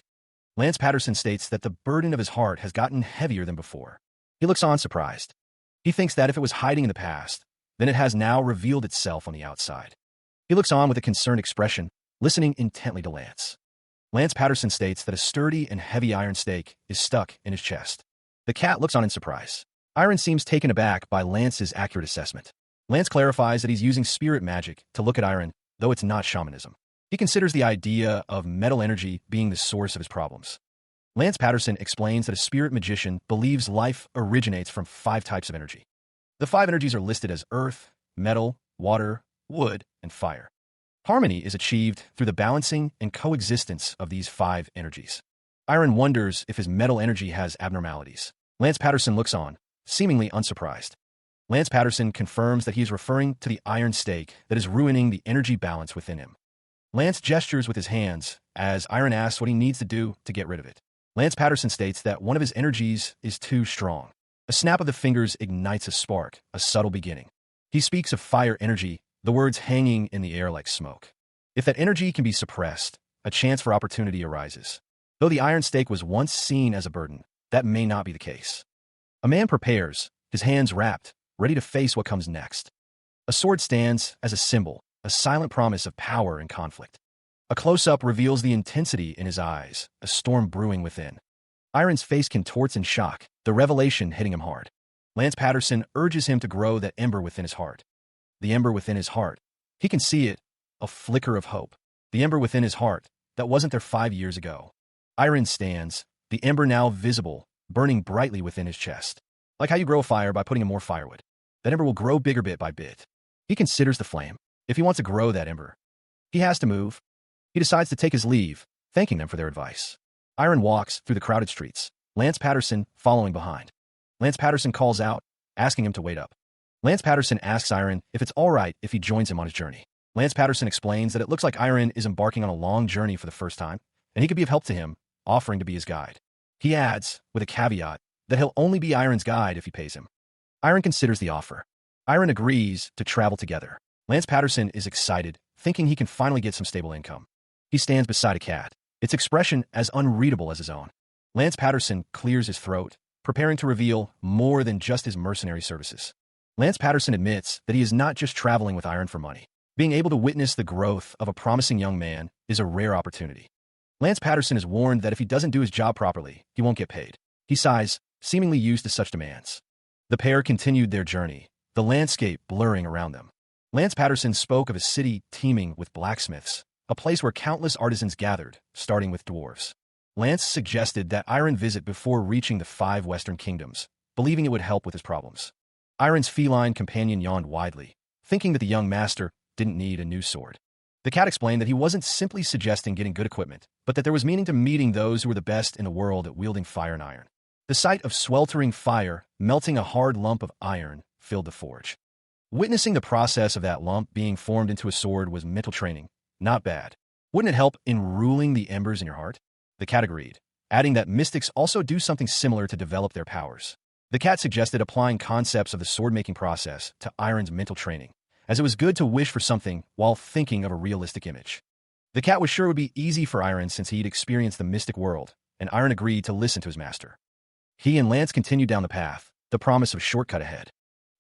Lance Patterson states that the burden of his heart has gotten heavier than before. He looks on surprised. He thinks that if it was hiding in the past, then it has now revealed itself on the outside. He looks on with a concerned expression, listening intently to Lance. Lance Patterson states that a sturdy and heavy iron stake is stuck in his chest. The cat looks on in surprise. Iron seems taken aback by Lance's accurate assessment. Lance clarifies that he's using spirit magic to look at Iron, though it's not shamanism. He considers the idea of metal energy being the source of his problems. Lance Patterson explains that a spirit magician believes life originates from 5 types of energy. The 5 energies are listed as earth, metal, water, wood, and fire. Harmony is achieved through the balancing and coexistence of these 5 energies. Iron wonders if his metal energy has abnormalities. Lance Patterson looks on, seemingly unsurprised. Lance Patterson confirms that he is referring to the iron stake that is ruining the energy balance within him. Lance gestures with his hands as Iron asks what he needs to do to get rid of it. Lance Patterson states that one of his energies is too strong. A snap of the fingers ignites a spark, a subtle beginning. He speaks of fire energy, the words hanging in the air like smoke. If that energy can be suppressed, a chance for opportunity arises. Though the iron stake was once seen as a burden, that may not be the case. A man prepares, his hands wrapped, ready to face what comes next. A sword stands as a symbol, a silent promise of power and conflict. A close-up reveals the intensity in his eyes, a storm brewing within. Iron's face contorts in shock, the revelation hitting him hard. Lance Patterson urges him to grow that ember within his heart. The ember within his heart. He can see it, a flicker of hope. The ember within his heart, that wasn't there 5 years ago. Iron stands, the ember now visible, burning brightly within his chest. Like how you grow a fire by putting in more firewood. That ember will grow bigger bit by bit. He considers the flame. If he wants to grow that ember, he has to move. He decides to take his leave, thanking them for their advice. Iron walks through the crowded streets, Lance Patterson following behind. Lance Patterson calls out, asking him to wait up. Lance Patterson asks Iron if it's all right if he joins him on his journey. Lance Patterson explains that it looks like Iron is embarking on a long journey for the first time, and he could be of help to him, offering to be his guide. He adds, with a caveat, that he'll only be Iron's guide if he pays him. Iron considers the offer. Iron agrees to travel together. Lance Patterson is excited, thinking he can finally get some stable income. He stands beside a cat, its expression as unreadable as his own. Lance Patterson clears his throat, preparing to reveal more than just his mercenary services. Lance Patterson admits that he is not just traveling with Iron for money. Being able to witness the growth of a promising young man is a rare opportunity. Lance Patterson is warned that if he doesn't do his job properly, he won't get paid. He sighs, seemingly used to such demands. The pair continued their journey, the landscape blurring around them. Lance Patterson spoke of a city teeming with blacksmiths, a place where countless artisans gathered, starting with dwarves. Lance suggested that Iron visit before reaching the 5 Western Kingdoms, believing it would help with his problems. Iron's feline companion yawned widely, thinking that the young master didn't need a new sword. The cat explained that he wasn't simply suggesting getting good equipment, but that there was meaning to meeting those who were the best in the world at wielding fire and iron. The sight of sweltering fire melting a hard lump of iron filled the forge. Witnessing the process of that lump being formed into a sword was mental training. Not bad. Wouldn't it help in ruling the embers in your heart? The cat agreed, adding that mystics also do something similar to develop their powers. The cat suggested applying concepts of the sword-making process to Iron's mental training, as it was good to wish for something while thinking of a realistic image. The cat was sure it would be easy for Iron since he'd experienced the mystic world, and Iron agreed to listen to his master. He and Lance continued down the path, the promise of a shortcut ahead.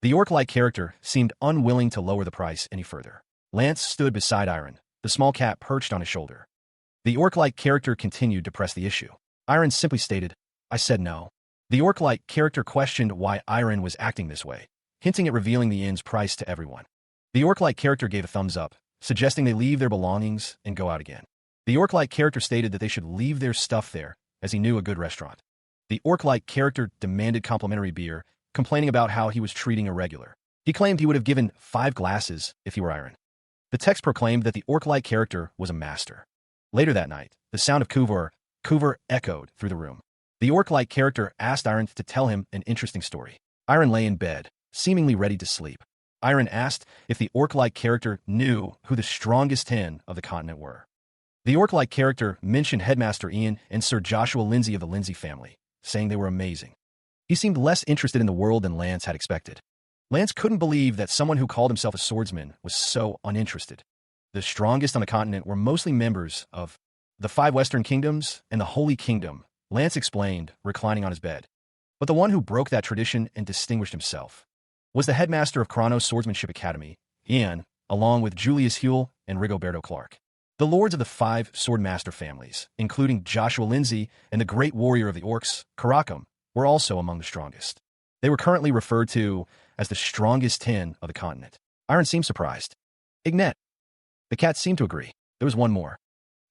The orc-like character seemed unwilling to lower the price any further. Lance stood beside Iron, the small cat perched on his shoulder. The orc-like character continued to press the issue. Iron simply stated, "I said no." The orc-like character questioned why Iron was acting this way, hinting at revealing the inn's price to everyone. The orc-like character gave a thumbs up, suggesting they leave their belongings and go out again. The orc-like character stated that they should leave their stuff there, as he knew a good restaurant. The orc-like character demanded complimentary beer, complaining about how he was treating a regular. He claimed he would have given 5 glasses if he were Iron. The text proclaimed that the orc-like character was a master. Later that night, the sound of Kuvor echoed through the room. The orc-like character asked Iron to tell him an interesting story. Iron lay in bed, seemingly ready to sleep. Iron asked if the orc-like character knew who the strongest 10 of the continent were. The orc-like character mentioned Headmaster Ian and Sir Joshua Lindsay of the Lindsay family, saying they were amazing. He seemed less interested in the world than Lance had expected. Lance couldn't believe that someone who called himself a swordsman was so uninterested. The strongest on the continent were mostly members of the 5 Western Kingdoms and the Holy Kingdom, Lance explained, reclining on his bed. But the one who broke that tradition and distinguished himself was the headmaster of Kronos Swordsmanship Academy, Ian, along with Julius Huell and Rigoberto Clark. The lords of the 5 swordmaster families, including Joshua Lindsay and the great warrior of the orcs, Karakam, were also among the strongest. They were currently referred to as the strongest 10 of the continent. Iron seemed surprised. Ignet. The cat seemed to agree. There was one more.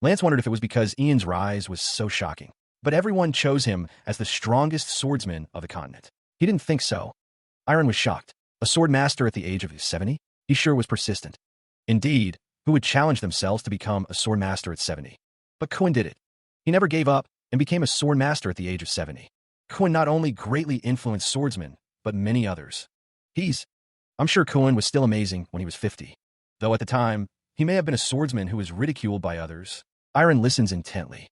Lance wondered if it was because Ian's rise was so shocking, but everyone chose him as the strongest swordsman of the continent. He didn't think so. Iron was shocked. A sword master at the age of 70? He sure was persistent. Indeed, who would challenge themselves to become a sword master at 70? But Quinn did it. He never gave up and became a sword master at the age of 70. Quinn not only greatly influenced swordsmen, but many others. I'm sure Quinn was still amazing when he was 50. Though at the time, he may have been a swordsman who was ridiculed by others. Iron listens intently.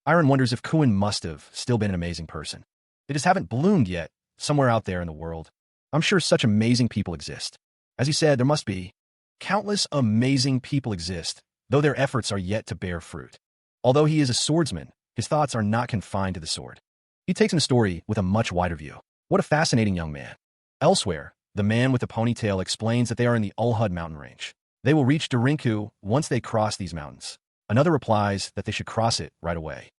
Iron wonders if Quinn must have still been an amazing person. They just haven't bloomed yet, somewhere out there in the world. I'm sure such amazing people exist. As he said, there must be. Countless amazing people exist, though their efforts are yet to bear fruit. Although he is a swordsman, his thoughts are not confined to the sword. He takes in the story with a much wider view. What a fascinating young man. Elsewhere, the man with the ponytail explains that they are in the Ulhud mountain range. They will reach Darinku once they cross these mountains. Another replies that they should cross it right away.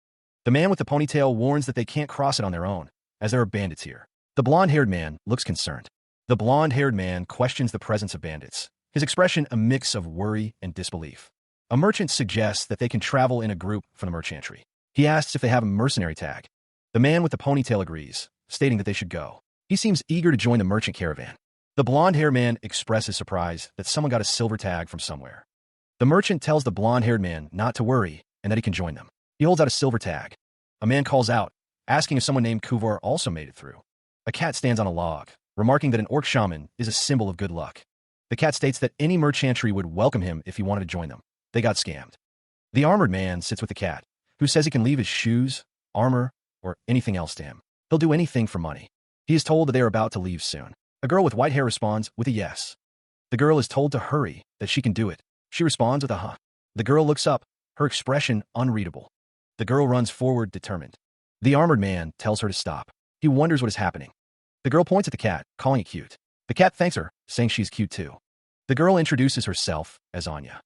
The man with the ponytail warns that they can't cross it on their own, as there are bandits here. The blonde-haired man looks concerned. The blonde-haired man questions the presence of bandits, his expression a mix of worry and disbelief. A merchant suggests that they can travel in a group from the merchantry. He asks if they have a mercenary tag. The man with the ponytail agrees, stating that they should go. He seems eager to join the merchant caravan. The blonde-haired man expresses surprise that someone got a silver tag from somewhere. The merchant tells the blonde-haired man not to worry and that he can join them. He holds out a silver tag. A man calls out, asking if someone named Kuvor also made it through. A cat stands on a log, remarking that an orc shaman is a symbol of good luck. The cat states that any merchantry would welcome him if he wanted to join them. They got scammed. The armored man sits with the cat, who says he can leave his shoes, armor, or anything else to him. He'll do anything for money. He is told that they are about to leave soon. A girl with white hair responds with a yes. The girl is told to hurry, that she can do it. She responds with a huh. The girl looks up, her expression unreadable. The girl runs forward, determined. The armored man tells her to stop. He wonders what is happening. The girl points at the cat, calling it cute. The cat thanks her, saying she's cute too. The girl introduces herself as Anya.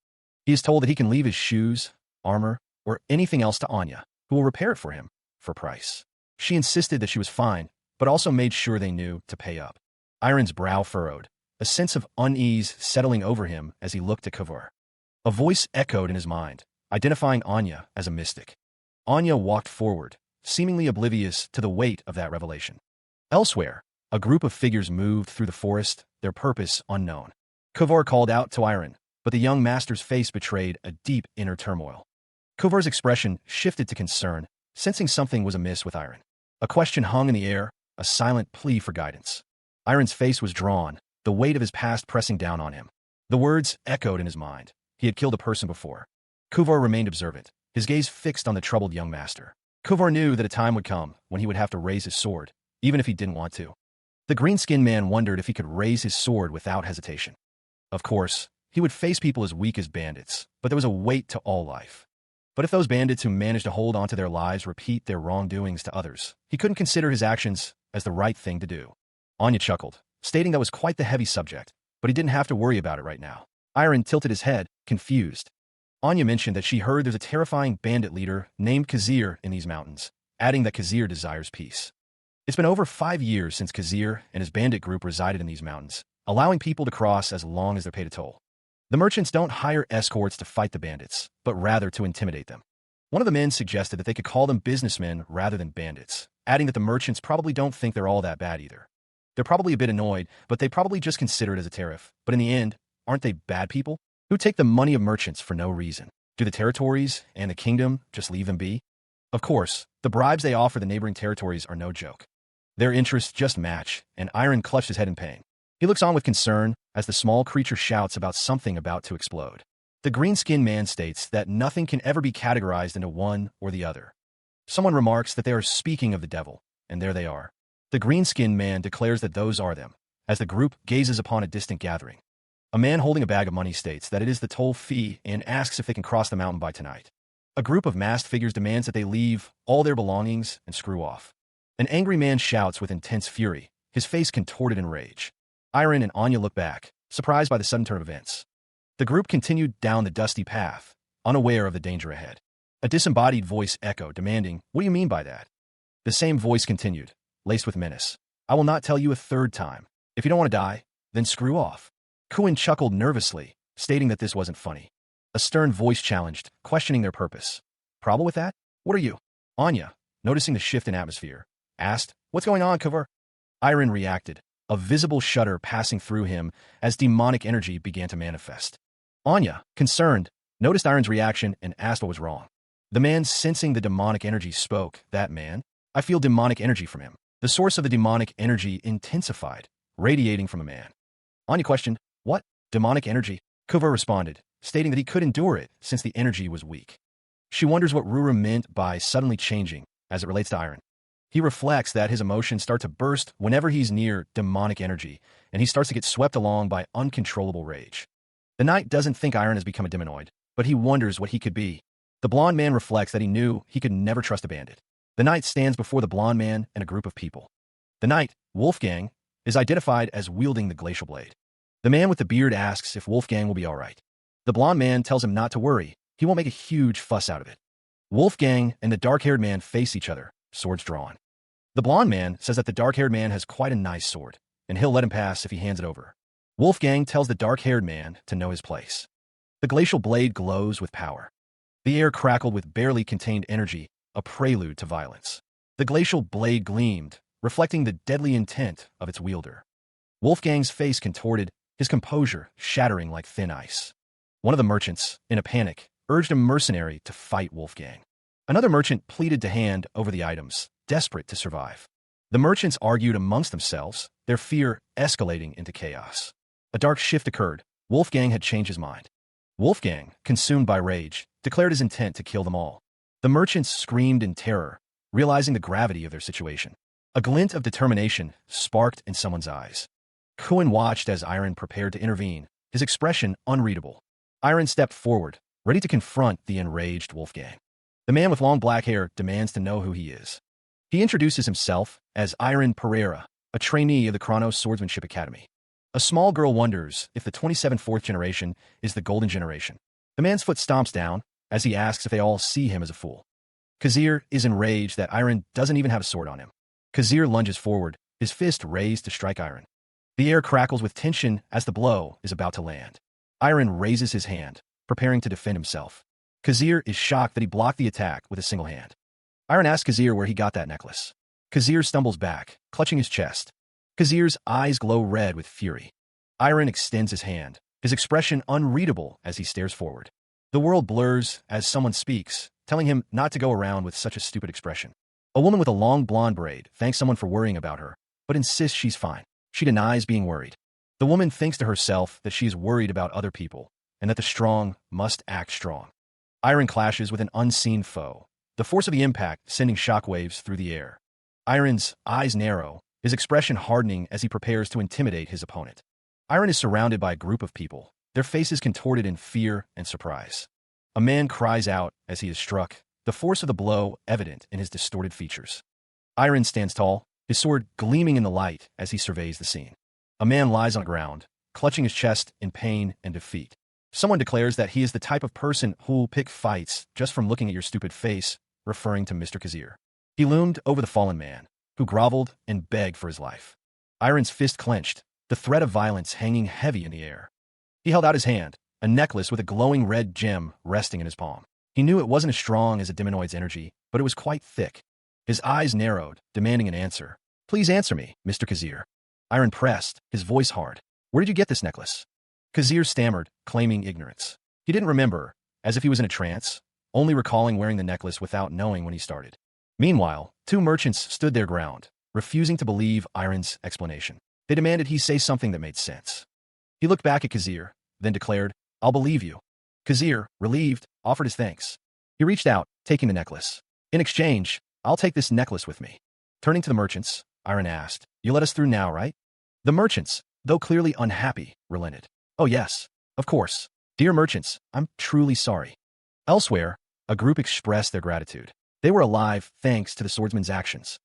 He is told that he can leave his shoes, armor, or anything else to Anya, who will repair it for him, for a price. She insisted that she was fine, but also made sure they knew to pay up. Iron's brow furrowed, a sense of unease settling over him as he looked at Kavur. A voice echoed in his mind, identifying Anya as a mystic. Anya walked forward, seemingly oblivious to the weight of that revelation. Elsewhere, a group of figures moved through the forest, their purpose unknown. Kavur called out to Iron, but the young master's face betrayed a deep inner turmoil. Kuvar's expression shifted to concern, sensing something was amiss with Iron. A question hung in the air, a silent plea for guidance. Iron's face was drawn, the weight of his past pressing down on him. The words echoed in his mind. He had killed a person before. Kuvar remained observant, his gaze fixed on the troubled young master. Kuvar knew that a time would come when he would have to raise his sword, even if he didn't want to. The green-skinned man wondered if he could raise his sword without hesitation. Of course, he would face people as weak as bandits, but there was a weight to all life. But if those bandits who managed to hold onto their lives repeat their wrongdoings to others, he couldn't consider his actions as the right thing to do. Anya chuckled, stating that was quite the heavy subject, but he didn't have to worry about it right now. Iron tilted his head, confused. Anya mentioned that she heard there's a terrifying bandit leader named Khazir in these mountains, adding that Khazir desires peace. It's been over 5 years since Khazir and his bandit group resided in these mountains, allowing people to cross as long as they're paid a toll. The merchants don't hire escorts to fight the bandits, but rather to intimidate them. One of the men suggested that they could call them businessmen rather than bandits, adding that the merchants probably don't think they're all that bad either. They're probably a bit annoyed, but they probably just consider it as a tariff. But in the end, aren't they bad people? Who take the money of merchants for no reason? Do the territories and the kingdom just leave them be? Of course, the bribes they offer the neighboring territories are no joke. Their interests just match, and Iron clutched his head in pain. He looks on with concern as the small creature shouts about something about to explode. The green-skinned man states that nothing can ever be categorized into one or the other. Someone remarks that they are speaking of the devil, and there they are. The green-skinned man declares that those are them, as the group gazes upon a distant gathering. A man holding a bag of money states that it is the toll fee and asks if they can cross the mountain by tonight. A group of masked figures demands that they leave all their belongings and screw off. An angry man shouts with intense fury, his face contorted in rage. Iron and Anya look back, surprised by the sudden turn of events. The group continued down the dusty path, unaware of the danger ahead. A disembodied voice echoed, demanding, "What do you mean by that?" The same voice continued, laced with menace. "I will not tell you a third time. If you don't want to die, then screw off." Kuin chuckled nervously, stating that this wasn't funny. A stern voice challenged, questioning their purpose. "Problem with that? What are you?" Anya, noticing the shift in atmosphere, asked, "What's going on, Kuvar?" Iron reacted, a visible shudder passing through him as demonic energy began to manifest. Anya, concerned, noticed Iron's reaction and asked what was wrong. The man sensing the demonic energy spoke. "That man? I feel demonic energy from him." The source of the demonic energy intensified, radiating from a man. Anya questioned, "What? Demonic energy?" Kuvar responded, stating that he could endure it since the energy was weak. She wonders what Rura meant by suddenly changing as it relates to Iron. He reflects that his emotions start to burst whenever he's near demonic energy, and he starts to get swept along by uncontrollable rage. The knight doesn't think Iron has become a demonoid, but he wonders what he could be. The blonde man reflects that he knew he could never trust a bandit. The knight stands before the blonde man and a group of people. The knight, Wolfgang, is identified as wielding the glacial blade. The man with the beard asks if Wolfgang will be all right. The blonde man tells him not to worry, he won't make a huge fuss out of it. Wolfgang and the dark-haired man face each other, swords drawn. The blonde man says that the dark-haired man has quite a nice sword, and he'll let him pass if he hands it over. Wolfgang tells the dark-haired man to know his place. The glacial blade glows with power. The air crackled with barely contained energy, a prelude to violence. The glacial blade gleamed, reflecting the deadly intent of its wielder. Wolfgang's face contorted, his composure shattering like thin ice. One of the merchants, in a panic, urged a mercenary to fight Wolfgang. Another merchant pleaded to hand over the items, desperate to survive. The merchants argued amongst themselves, their fear escalating into chaos. A dark shift occurred. Wolfgang had changed his mind. Wolfgang, consumed by rage, declared his intent to kill them all. The merchants screamed in terror, realizing the gravity of their situation. A glint of determination sparked in someone's eyes. Kuin watched as Iron prepared to intervene, his expression unreadable. Iron stepped forward, ready to confront the enraged Wolfgang. The man with long black hair demands to know who he is. He introduces himself as Iron Pereira, a trainee of the Chronos Swordsmanship Academy. A small girl wonders if the 27th fourth generation is the golden generation. The man's foot stomps down as he asks if they all see him as a fool. Khazir is enraged that Iron doesn't even have a sword on him. Khazir lunges forward, his fist raised to strike Iron. The air crackles with tension as the blow is about to land. Iron raises his hand, preparing to defend himself. Khazir is shocked that he blocked the attack with a single hand. Iron asks Khazir where he got that necklace. Khazir stumbles back, clutching his chest. Khazir's eyes glow red with fury. Iron extends his hand, his expression unreadable as he stares forward. The world blurs as someone speaks, telling him not to go around with such a stupid expression. A woman with a long blonde braid thanks someone for worrying about her, but insists she's fine. She denies being worried. The woman thinks to herself that she is worried about other people, and that the strong must act strong. Iron clashes with an unseen foe, the force of the impact sending shockwaves through the air. Iron's eyes narrow, his expression hardening as he prepares to intimidate his opponent. Iron is surrounded by a group of people, their faces contorted in fear and surprise. A man cries out as he is struck, the force of the blow evident in his distorted features. Iron stands tall, his sword gleaming in the light as he surveys the scene. A man lies on the ground, clutching his chest in pain and defeat. Someone declares that he is the type of person who'll pick fights just from looking at your stupid face, referring to Mr. Kazir. He loomed over the fallen man, who groveled and begged for his life. Iron's fist clenched, the threat of violence hanging heavy in the air. He held out his hand, a necklace with a glowing red gem resting in his palm. He knew it wasn't as strong as a demonoid's energy, but it was quite thick. His eyes narrowed, demanding an answer. Please answer me, Mr. Kazir. Iron pressed, his voice hard. Where did you get this necklace? Kazir stammered, claiming ignorance. He didn't remember, as if he was in a trance, only recalling wearing the necklace without knowing when he started. Meanwhile, two merchants stood their ground, refusing to believe Iron's explanation. They demanded he say something that made sense. He looked back at Kazir, then declared, I'll believe you. Kazir, relieved, offered his thanks. He reached out, taking the necklace. In exchange, I'll take this necklace with me. Turning to the merchants, Iron asked, You let us through now, right? The merchants, though clearly unhappy, relented. Oh yes, of course. Dear merchants, I'm truly sorry. Elsewhere, a group expressed their gratitude. They were alive thanks to the swordsman's actions.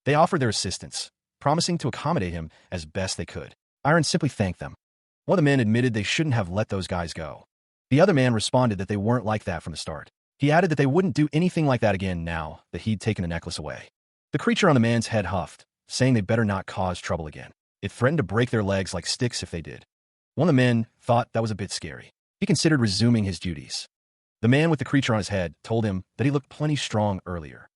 They offered their assistance, promising to accommodate him as best they could. Iron simply thanked them. One of the men admitted they shouldn't have let those guys go. The other man responded that they weren't like that from the start. He added that they wouldn't do anything like that again now that he'd taken the necklace away. The creature on the man's head huffed, saying they better not cause trouble again. It threatened to break their legs like sticks if they did. One of the men thought that was a bit scary. He considered resuming his duties. The man with the creature on his head told him that he looked plenty strong earlier.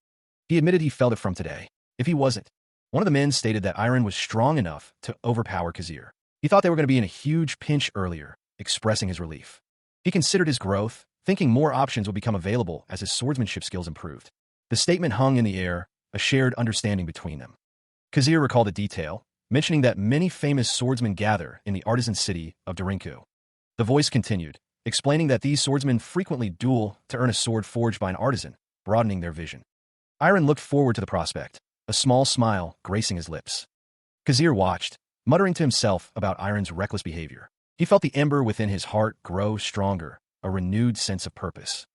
He admitted he felt it from today. If he wasn't, one of the men stated that Iron was strong enough to overpower Kazir. He thought they were going to be in a huge pinch earlier, expressing his relief. He considered his growth, thinking more options would become available as his swordsmanship skills improved. The statement hung in the air, a shared understanding between them. Kazir recalled a detail, mentioning that many famous swordsmen gather in the artisan city of Darinku. The voice continued, explaining that these swordsmen frequently duel to earn a sword forged by an artisan, broadening their vision. Iron looked forward to the prospect, a small smile gracing his lips. Kazir watched, muttering to himself about Iron's reckless behavior. He felt the ember within his heart grow stronger, a renewed sense of purpose.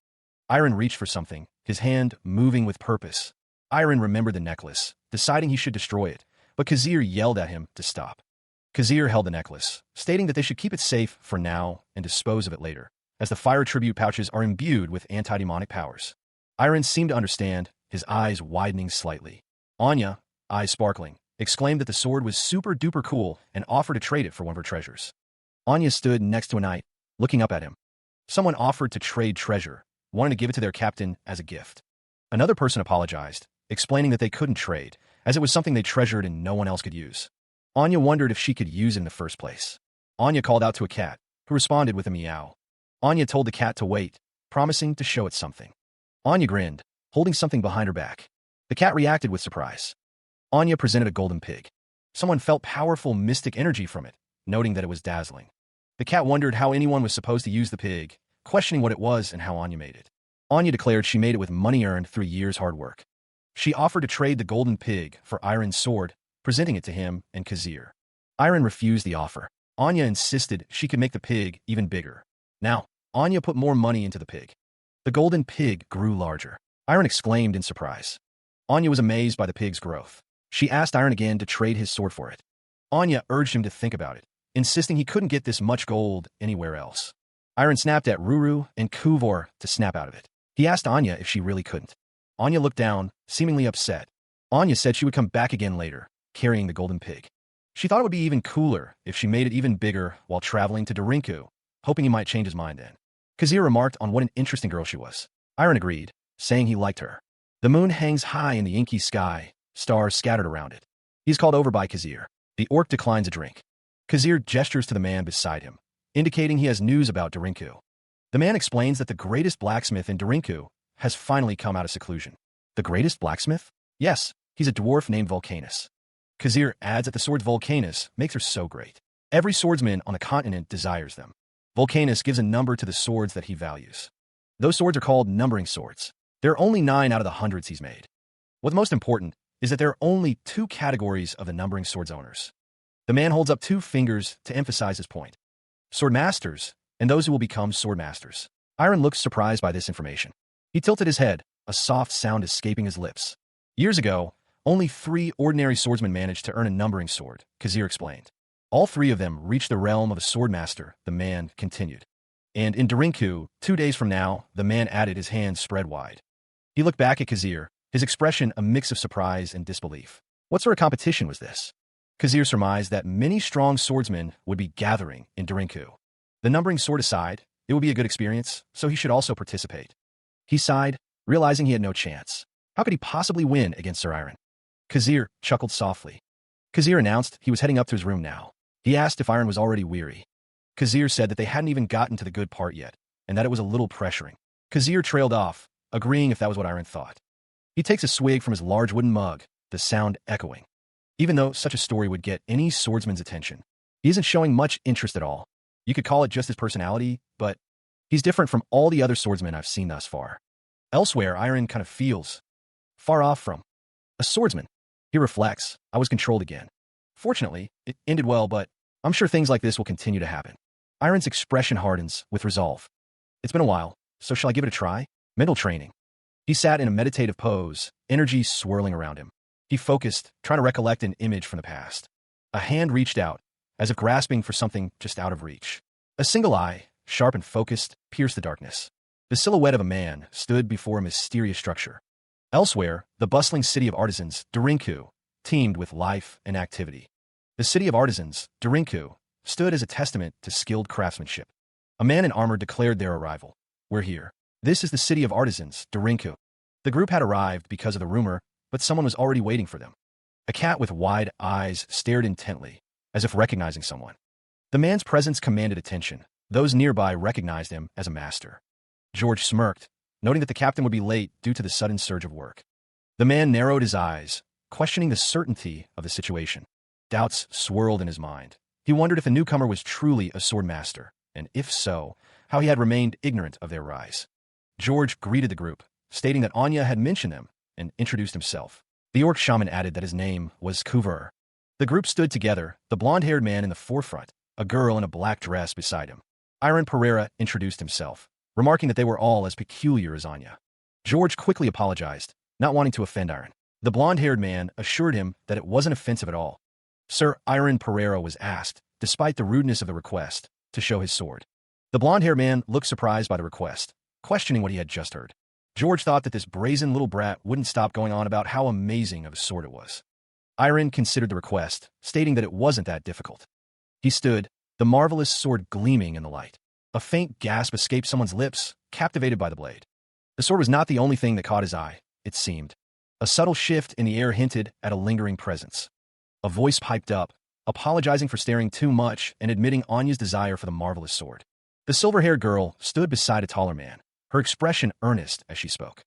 Iron reached for something, his hand moving with purpose. Iron remembered the necklace, deciding he should destroy it, but Kazir yelled at him to stop. Kazir held the necklace, stating that they should keep it safe for now and dispose of it later, as the fire tribute pouches are imbued with anti-demonic powers. Iron seemed to understand, his eyes widening slightly. Anya, eyes sparkling, exclaimed that the sword was super-duper cool and offered to trade it for one of her treasures. Anya stood next to a knight, looking up at him. Someone offered to trade treasure, wanting to give it to their captain as a gift. Another person apologized, explaining that they couldn't trade, as it was something they treasured and no one else could use. Anya wondered if she could use it in the first place. Anya called out to a cat, who responded with a meow. Anya told the cat to wait, promising to show it something. Anya grinned, holding something behind her back. The cat reacted with surprise. Anya presented a golden pig. Someone felt powerful mystic energy from it, noting that it was dazzling. The cat wondered how anyone was supposed to use the pig, questioning what it was and how Anya made it. Anya declared she made it with money earned through years' hard work. She offered to trade the golden pig for Iron's sword, presenting it to him and Kazir. Iron refused the offer. Anya insisted she could make the pig even bigger. Now, Anya put more money into the pig. The golden pig grew larger. Iron exclaimed in surprise. Anya was amazed by the pig's growth. She asked Iron again to trade his sword for it. Anya urged him to think about it, insisting he couldn't get this much gold anywhere else. Iron snapped at Ruru and Kuvor to snap out of it. He asked Anya if she really couldn't. Anya looked down, seemingly upset. Anya said she would come back again later, carrying the golden pig. She thought it would be even cooler if she made it even bigger while traveling to Darinku, hoping he might change his mind then. Kazir remarked on what an interesting girl she was. Iron agreed, saying he liked her. The moon hangs high in the inky sky, stars scattered around it. He's called over by Kazir. The orc declines a drink. Kazir gestures to the man beside him, indicating he has news about Darinku. The man explains that the greatest blacksmith in Darinku has finally come out of seclusion. The greatest blacksmith? Yes, he's a dwarf named Vulcanus. Kazir adds that the sword Vulcanus makes her so great. Every swordsman on the continent desires them. Vulcanus gives a number to the swords that he values. Those swords are called numbering swords. There are only 9 out of the hundreds he's made. What's most important is that there are only 2 categories of the numbering swords owners. The man holds up 2 fingers to emphasize his point. Sword masters, and those who will become sword masters. Iron looks surprised by this information. He tilted his head, a soft sound escaping his lips. Years ago, only 3 ordinary swordsmen managed to earn a numbering sword, Kazir explained. All 3 of them reached the realm of a sword master, the man continued. And in Darinku, 2 days from now, the man added, his hands spread wide. He looked back at Kazir, his expression a mix of surprise and disbelief. What sort of competition was this? Kazir surmised that many strong swordsmen would be gathering in Darinku. The numbering sword aside, it would be a good experience, so he should also participate. He sighed, realizing he had no chance. How could he possibly win against Sir Iron? Kazir chuckled softly. Kazir announced he was heading up to his room now. He asked if Iron was already weary. Kazir said that they hadn't even gotten to the good part yet, and that it was a little pressuring. Kazir trailed off, agreeing if that was what Iron thought. He takes a swig from his large wooden mug, the sound echoing. Even though such a story would get any swordsman's attention, he isn't showing much interest at all. You could call it just his personality, but he's different from all the other swordsmen I've seen thus far. Elsewhere, Iron kind of feels far off from a swordsman. He reflects, I was controlled again. Fortunately, it ended well, but I'm sure things like this will continue to happen. Iron's expression hardens with resolve. It's been a while, so shall I give it a try? Mental training. He sat in a meditative pose, energy swirling around him. He focused, trying to recollect an image from the past. A hand reached out, as if grasping for something just out of reach. A single eye, sharp and focused, pierced the darkness. The silhouette of a man stood before a mysterious structure. Elsewhere, the bustling city of artisans, Darinku, teemed with life and activity. The city of artisans, Darinku, stood as a testament to skilled craftsmanship. A man in armor declared their arrival. We're here. This is the city of artisans, Darinku. The group had arrived because of the rumor, but someone was already waiting for them. A cat with wide eyes stared intently, as if recognizing someone. The man's presence commanded attention. Those nearby recognized him as a master. George smirked, noting that the captain would be late due to the sudden surge of work. The man narrowed his eyes, questioning the certainty of the situation. Doubts swirled in his mind. He wondered if the newcomer was truly a sword master, and if so, how he had remained ignorant of their rise. George greeted the group, stating that Anya had mentioned them, and introduced himself. The orc shaman added that his name was Kuver. The group stood together, the blonde-haired man in the forefront, a girl in a black dress beside him. Iron Pereira introduced himself, remarking that they were all as peculiar as Anya. George quickly apologized, not wanting to offend Iron. The blonde-haired man assured him that it wasn't offensive at all. Sir Iron Pereira was asked, despite the rudeness of the request, to show his sword. The blonde-haired man looked surprised by the request, questioning what he had just heard. George thought that this brazen little brat wouldn't stop going on about how amazing of a sword it was. Iron considered the request, stating that it wasn't that difficult. He stood, the marvelous sword gleaming in the light. A faint gasp escaped someone's lips, captivated by the blade. The sword was not the only thing that caught his eye, it seemed. A subtle shift in the air hinted at a lingering presence. A voice piped up, apologizing for staring too much and admitting Anya's desire for the marvelous sword. The silver-haired girl stood beside a taller man, her expression earnest as she spoke.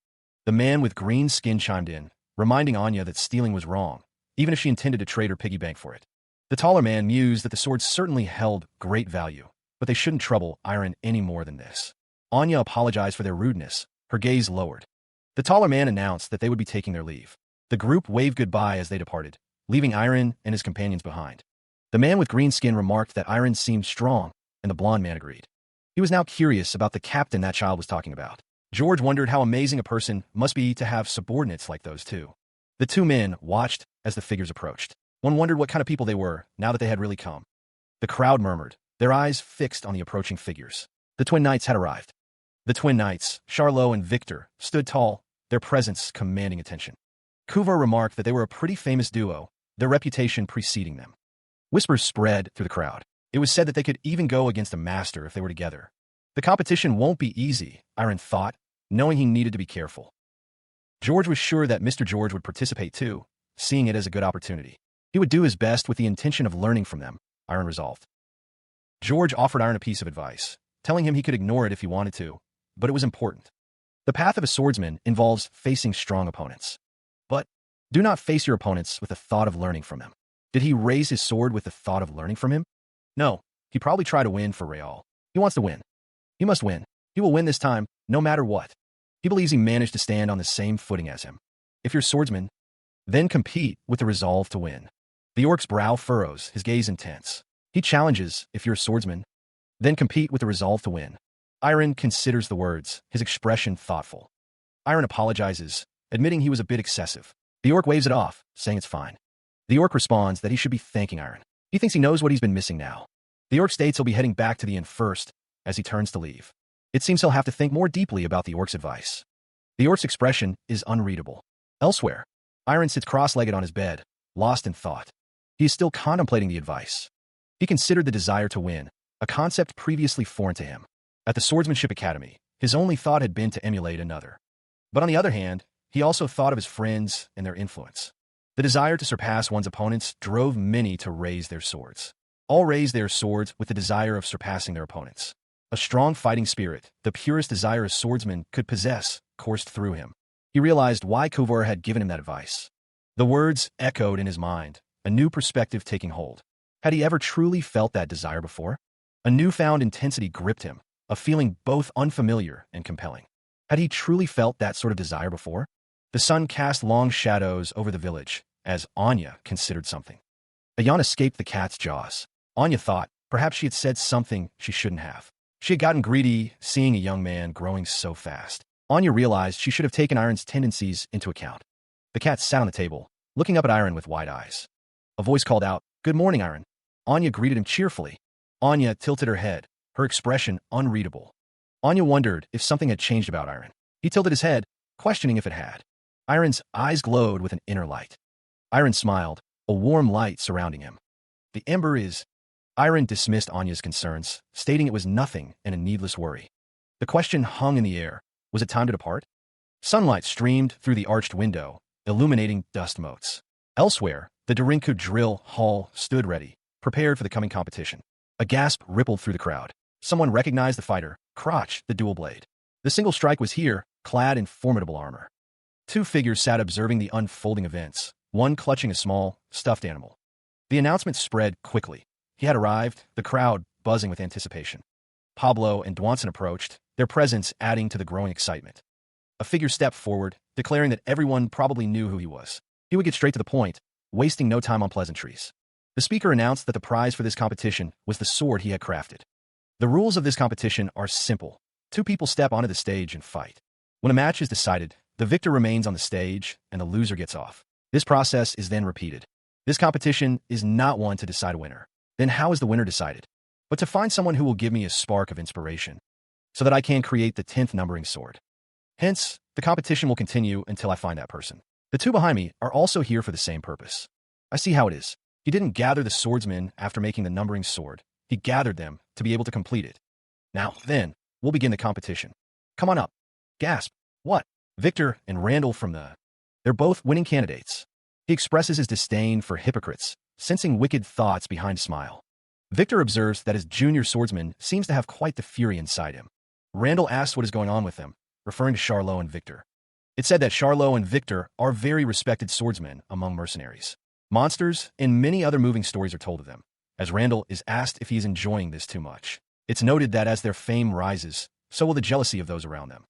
The man with green skin chimed in, reminding Anya that stealing was wrong, even if she intended to trade her piggy bank for it. The taller man mused that the sword certainly held great value, but they shouldn't trouble Iron any more than this. Anya apologized for their rudeness, her gaze lowered. The taller man announced that they would be taking their leave. The group waved goodbye as they departed, leaving Iron and his companions behind. The man with green skin remarked that Iron seemed strong, and the blonde man agreed. He was now curious about the captain that child was talking about. George wondered how amazing a person must be to have subordinates like those two. The two men watched as the figures approached. One wondered what kind of people they were, now that they had really come. The crowd murmured, their eyes fixed on the approaching figures. The twin knights had arrived. The twin knights, Charlot and Victor, stood tall, their presence commanding attention. Kuvar remarked that they were a pretty famous duo, their reputation preceding them. Whispers spread through the crowd. It was said that they could even go against a master if they were together. The competition won't be easy, Iron thought, knowing he needed to be careful. George was sure that Mr. George would participate too, seeing it as a good opportunity. He would do his best with the intention of learning from them, Iron resolved. George offered Iron a piece of advice, telling him he could ignore it if he wanted to, but it was important. The path of a swordsman involves facing strong opponents. But do not face your opponents with the thought of learning from them. Did he raise his sword with the thought of learning from him? No, he probably tried to win for Real. He wants to win. He must win. He will win this time, no matter what. He believes he managed to stand on the same footing as him. If you're swordsman, then compete with the resolve to win. The orc's brow furrows, his gaze intense. He challenges, if you're a swordsman, then compete with the resolve to win. Iron considers the words, his expression thoughtful. Iron apologizes, admitting he was a bit excessive. The orc waves it off, saying it's fine. The orc responds that he should be thanking Iron. He thinks he knows what he's been missing now. The orc states he'll be heading back to the inn first, as he turns to leave. It seems he'll have to think more deeply about the orc's advice. The orc's expression is unreadable. Elsewhere, Iron sits cross-legged on his bed, lost in thought. He is still contemplating the advice. He considered the desire to win, a concept previously foreign to him. At the Swordsmanship Academy, his only thought had been to emulate another. But on the other hand, he also thought of his friends and their influence. The desire to surpass one's opponents drove many to raise their swords. All raised their swords with the desire of surpassing their opponents. A strong fighting spirit, the purest desire a swordsman could possess, coursed through him. He realized why Kovor had given him that advice. The words echoed in his mind, a new perspective taking hold. Had he ever truly felt that desire before? A newfound intensity gripped him, a feeling both unfamiliar and compelling. Had he truly felt that sort of desire before? The sun cast long shadows over the village, as Anya considered something. A yawn escaped the cat's jaws. Anya thought perhaps she had said something she shouldn't have. She had gotten greedy, seeing a young man growing so fast. Anya realized she should have taken Iron's tendencies into account. The cat sat on the table, looking up at Iron with wide eyes. A voice called out, "Good morning, Iron." Anya greeted him cheerfully. Anya tilted her head, her expression unreadable. Anya wondered if something had changed about Iron. He tilted his head, questioning if it had. Iron's eyes glowed with an inner light. Iron smiled, a warm light surrounding him. The ember is... Iron dismissed Anya's concerns, stating it was nothing and a needless worry. The question hung in the air. Was it time to depart? Sunlight streamed through the arched window, illuminating dust motes. Elsewhere, the Darinku drill hall stood ready, prepared for the coming competition. A gasp rippled through the crowd. Someone recognized the fighter, Crotch, the dual blade. The single strike was here, clad in formidable armor. Two figures sat observing the unfolding events, one clutching a small, stuffed animal. The announcement spread quickly. He had arrived, the crowd buzzing with anticipation. Pablo and Dwanson approached, their presence adding to the growing excitement. A figure stepped forward, declaring that everyone probably knew who he was. He would get straight to the point, wasting no time on pleasantries. The speaker announced that the prize for this competition was the sword he had crafted. The rules of this competition are simple. Two people step onto the stage and fight. When a match is decided, the victor remains on the stage and the loser gets off. This process is then repeated. This competition is not one to decide a winner. Then how is the winner decided? But to find someone who will give me a spark of inspiration, so that I can create the 10th numbering sword. Hence, the competition will continue until I find that person. The two behind me are also here for the same purpose. I see how it is. He didn't gather the swordsmen after making the numbering sword. He gathered them to be able to complete it. Now, then, we'll begin the competition. Come on up. Gasp. What? Victor and Randall from the... They're both winning candidates. He expresses his disdain for hypocrites, sensing wicked thoughts behind a smile. Victor observes that his junior swordsman seems to have quite the fury inside him. Randall asks what is going on with them, referring to Charlot and Victor. It's said that Charlot and Victor are very respected swordsmen among mercenaries. Monsters and many other moving stories are told of them, as Randall is asked if he is enjoying this too much. It's noted that as their fame rises, so will the jealousy of those around them.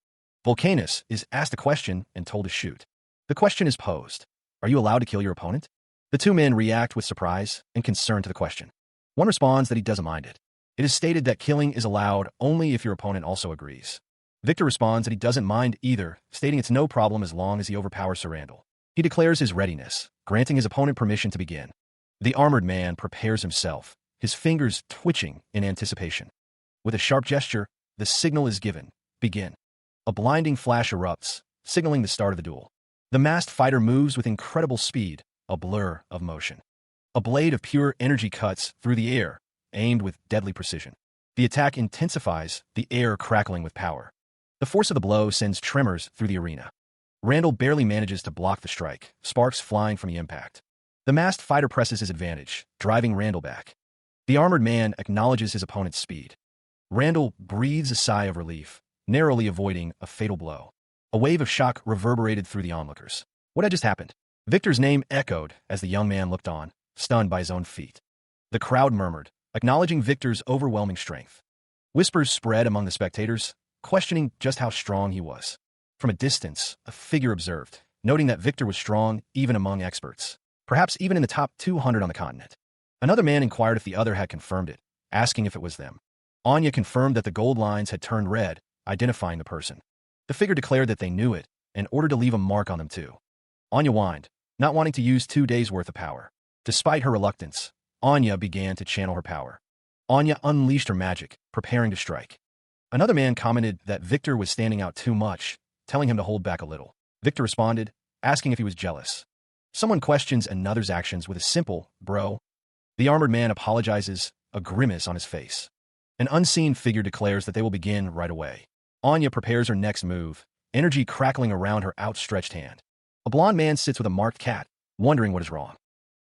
Volcanus is asked a question and told to shoot. The question is posed. Are you allowed to kill your opponent? The two men react with surprise and concern to the question. One responds that he doesn't mind it. It is stated that killing is allowed only if your opponent also agrees. Victor responds that he doesn't mind either, stating it's no problem as long as he overpowers Sir Randall. He declares his readiness, granting his opponent permission to begin. The armored man prepares himself, his fingers twitching in anticipation. With a sharp gesture, the signal is given. Begin. A blinding flash erupts, signaling the start of the duel. The masked fighter moves with incredible speed, a blur of motion. A blade of pure energy cuts through the air, aimed with deadly precision. The attack intensifies, the air crackling with power. The force of the blow sends tremors through the arena. Randall barely manages to block the strike, sparks flying from the impact. The masked fighter presses his advantage, driving Randall back. The armored man acknowledges his opponent's speed. Randall breathes a sigh of relief, narrowly avoiding a fatal blow. A wave of shock reverberated through the onlookers. What had just happened? Victor's name echoed as the young man looked on, stunned by his own feat. The crowd murmured, acknowledging Victor's overwhelming strength. Whispers spread among the spectators, questioning just how strong he was. From a distance, a figure observed, noting that Victor was strong even among experts, perhaps even in the top 200 on the continent. Another man inquired if the other had confirmed it, asking if it was them. Anya confirmed that the gold lines had turned red, identifying the person. The figure declared that they knew it and ordered to leave a mark on them too. Anya whined, not wanting to use 2 days' worth of power. Despite her reluctance, Anya began to channel her power. Anya unleashed her magic, preparing to strike. Another man commented that Victor was standing out too much, telling him to hold back a little. Victor responded, asking if he was jealous. Someone questions another's actions with a simple, bro. The armored man apologizes, a grimace on his face. An unseen figure declares that they will begin right away. Anya prepares her next move, energy crackling around her outstretched hand. A blond man sits with a marked cat, wondering what is wrong.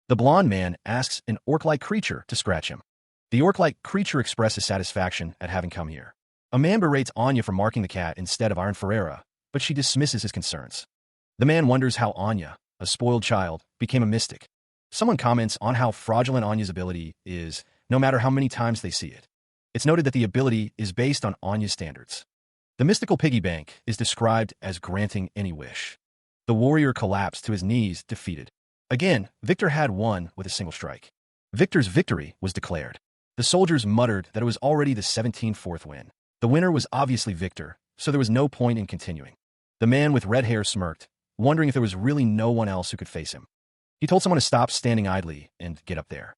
The blond man asks an orc-like creature to scratch him. The orc-like creature expresses satisfaction at having come here. A man berates Anya for marking the cat instead of Iron Ferreira, but she dismisses his concerns. The man wonders how Anya, a spoiled child, became a mystic. Someone comments on how fraudulent Anya's ability is, no matter how many times they see it. It's noted that the ability is based on Anya's standards. The mystical piggy bank is described as granting any wish. The warrior collapsed to his knees, defeated. Again, Victor had won with a single strike. Victor's victory was declared. The soldiers muttered that it was already the 17th win. The winner was obviously Victor, so there was no point in continuing. The man with red hair smirked, wondering if there was really no one else who could face him. He told someone to stop standing idly and get up there.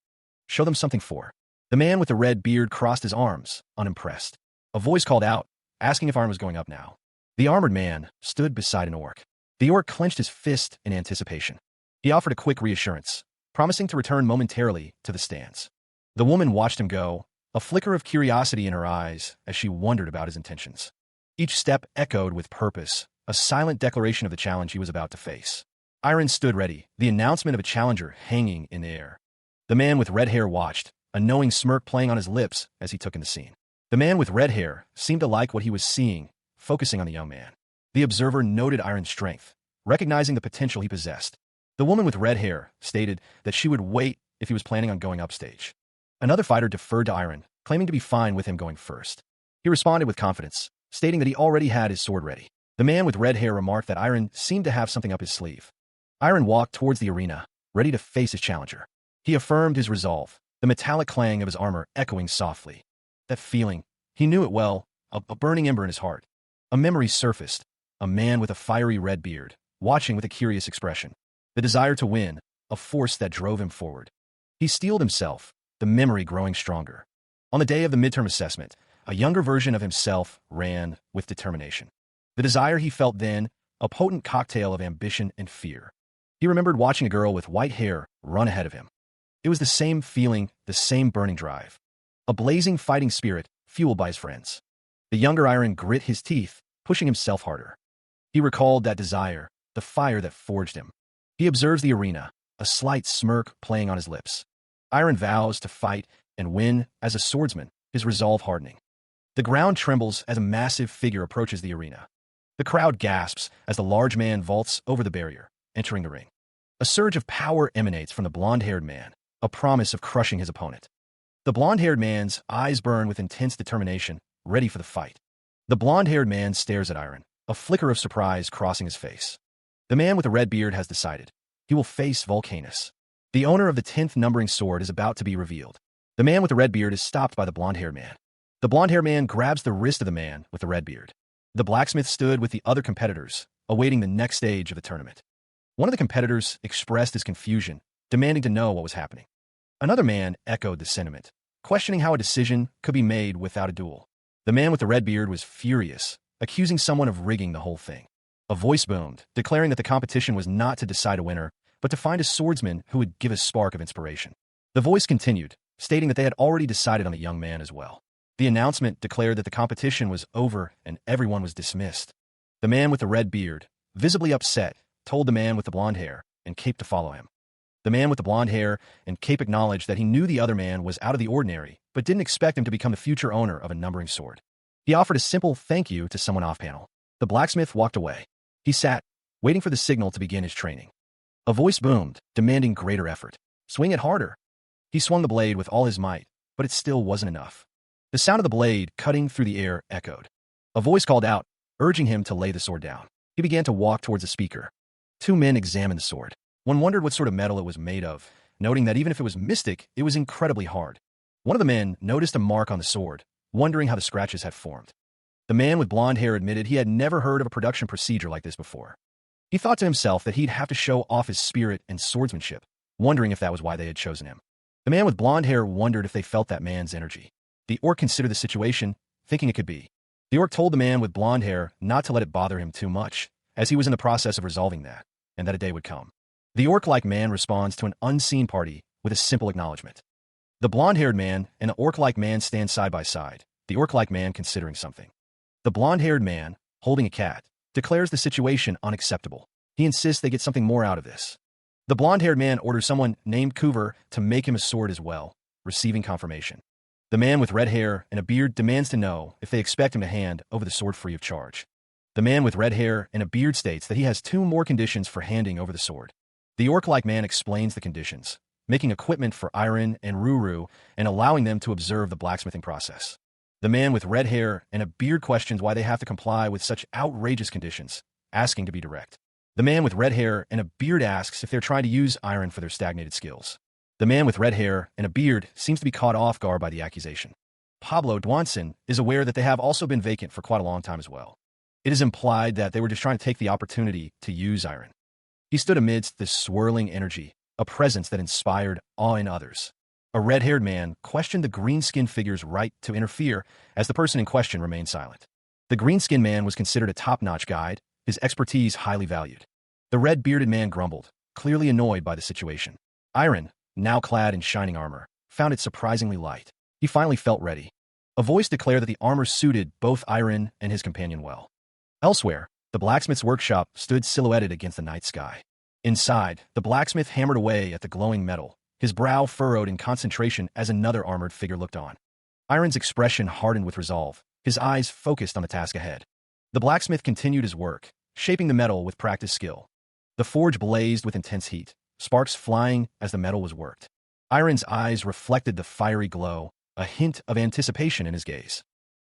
Show them something for. The man with the red beard crossed his arms, unimpressed. A voice called out, asking if Iron was going up now. The armored man stood beside an orc. The orc clenched his fist in anticipation. He offered a quick reassurance, promising to return momentarily to the stands. The woman watched him go, a flicker of curiosity in her eyes as she wondered about his intentions. Each step echoed with purpose, a silent declaration of the challenge he was about to face. Iron stood ready, the announcement of a challenger hanging in the air. The man with red hair watched, a knowing smirk playing on his lips as he took in the scene. The man with red hair seemed to like what he was seeing, focusing on the young man. The observer noted Iron's strength, recognizing the potential he possessed. The woman with red hair stated that she would wait if he was planning on going upstage. Another fighter deferred to Iron, claiming to be fine with him going first. He responded with confidence, stating that he already had his sword ready. The man with red hair remarked that Iron seemed to have something up his sleeve. Iron walked towards the arena, ready to face his challenger. He affirmed his resolve, the metallic clang of his armor echoing softly. That feeling, he knew it well, a burning ember in his heart. A memory surfaced, a man with a fiery red beard, watching with a curious expression. The desire to win, a force that drove him forward. He steeled himself, the memory growing stronger. On the day of the midterm assessment, a younger version of himself ran with determination. The desire he felt then, a potent cocktail of ambition and fear. He remembered watching a girl with white hair run ahead of him. It was the same feeling, the same burning drive. A blazing fighting spirit, fueled by his friends. The younger Iron grit his teeth, pushing himself harder. He recalled that desire, the fire that forged him. He observes the arena, a slight smirk playing on his lips. Iron vows to fight and win as a swordsman, his resolve hardening. The ground trembles as a massive figure approaches the arena. The crowd gasps as the large man vaults over the barrier, entering the ring. A surge of power emanates from the blonde-haired man, a promise of crushing his opponent. The blonde-haired man's eyes burn with intense determination, ready for the fight. The blonde-haired man stares at Iron, a flicker of surprise crossing his face. The man with the red beard has decided. He will face Volcanus. The owner of the 10th numbering sword is about to be revealed. The man with the red beard is stopped by the blonde-haired man. The blonde-haired man grabs the wrist of the man with the red beard. The blacksmith stood with the other competitors, awaiting the next stage of the tournament. One of the competitors expressed his confusion, demanding to know what was happening. Another man echoed the sentiment, questioning how a decision could be made without a duel. The man with the red beard was furious, accusing someone of rigging the whole thing. A voice boomed, declaring that the competition was not to decide a winner, but to find a swordsman who would give a spark of inspiration. The voice continued, stating that they had already decided on the young man as well. The announcement declared that the competition was over and everyone was dismissed. The man with the red beard, visibly upset, told the man with the blonde hair and cape to follow him. The man with the blonde hair and cape acknowledged that he knew the other man was out of the ordinary, but didn't expect him to become the future owner of a numbering sword. He offered a simple thank you to someone off-panel. The blacksmith walked away. He sat, waiting for the signal to begin his training. A voice boomed, demanding greater effort. Swing it harder. He swung the blade with all his might, but it still wasn't enough. The sound of the blade cutting through the air echoed. A voice called out, urging him to lay the sword down. He began to walk towards the speaker. Two men examined the sword. One wondered what sort of metal it was made of, noting that even if it was mystic, it was incredibly hard. One of the men noticed a mark on the sword, wondering how the scratches had formed. The man with blonde hair admitted he had never heard of a production procedure like this before. He thought to himself that he'd have to show off his spirit and swordsmanship, wondering if that was why they had chosen him. The man with blonde hair wondered if they felt that man's energy. The orc considered the situation, thinking it could be. The orc told the man with blonde hair not to let it bother him too much, as he was in the process of resolving that, and that a day would come. The orc-like man responds to an unseen party with a simple acknowledgement. The blonde-haired man and the orc-like man stand side by side, the orc-like man considering something. The blonde-haired man, holding a cat, declares the situation unacceptable. He insists they get something more out of this. The blonde-haired man orders someone named Coover to make him a sword as well, receiving confirmation. The man with red hair and a beard demands to know if they expect him to hand over the sword free of charge. The man with red hair and a beard states that he has two more conditions for handing over the sword. The orc-like man explains the conditions, making equipment for Iron and Ruru and allowing them to observe the blacksmithing process. The man with red hair and a beard questions why they have to comply with such outrageous conditions, asking to be direct. The man with red hair and a beard asks if they're trying to use Iron for their stagnated skills. The man with red hair and a beard seems to be caught off guard by the accusation. Pablo Dwanson is aware that they have also been vacant for quite a long time as well. It is implied that they were just trying to take the opportunity to use Iron. He stood amidst this swirling energy, a presence that inspired awe in others. A red-haired man questioned the green-skinned figure's right to interfere as the person in question remained silent. The green-skinned man was considered a top-notch guide, his expertise highly valued. The red-bearded man grumbled, clearly annoyed by the situation. Iron, now clad in shining armor, found it surprisingly light. He finally felt ready. A voice declared that the armor suited both Iron and his companion well. Elsewhere, the blacksmith's workshop stood silhouetted against the night sky. Inside, the blacksmith hammered away at the glowing metal, his brow furrowed in concentration as another armored figure looked on. Iron's expression hardened with resolve, his eyes focused on the task ahead. The blacksmith continued his work, shaping the metal with practiced skill. The forge blazed with intense heat, sparks flying as the metal was worked. Iron's eyes reflected the fiery glow, a hint of anticipation in his gaze.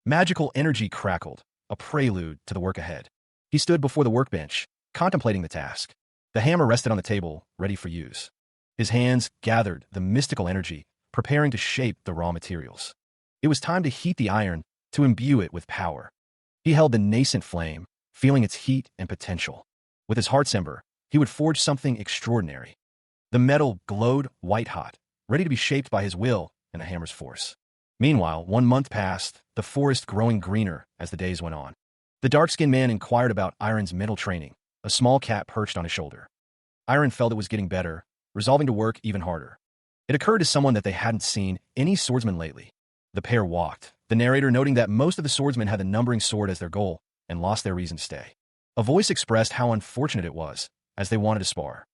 Magical energy crackled, a prelude to the work ahead. He stood before the workbench, contemplating the task. The hammer rested on the table, ready for use. His hands gathered the mystical energy, preparing to shape the raw materials. It was time to heat the iron, to imbue it with power. He held the nascent flame, feeling its heat and potential. With his heart's ember, he would forge something extraordinary. The metal glowed white-hot, ready to be shaped by his will and the hammer's force. Meanwhile, 1 month passed, the forest growing greener as the days went on. The dark-skinned man inquired about Iron's mental training, a small cat perched on his shoulder. Iron felt it was getting better, resolving to work even harder. It occurred to someone that they hadn't seen any swordsman lately. The pair walked, the narrator noting that most of the swordsmen had the numbering sword as their goal and lost their reason to stay. A voice expressed how unfortunate it was, as they wanted to spar.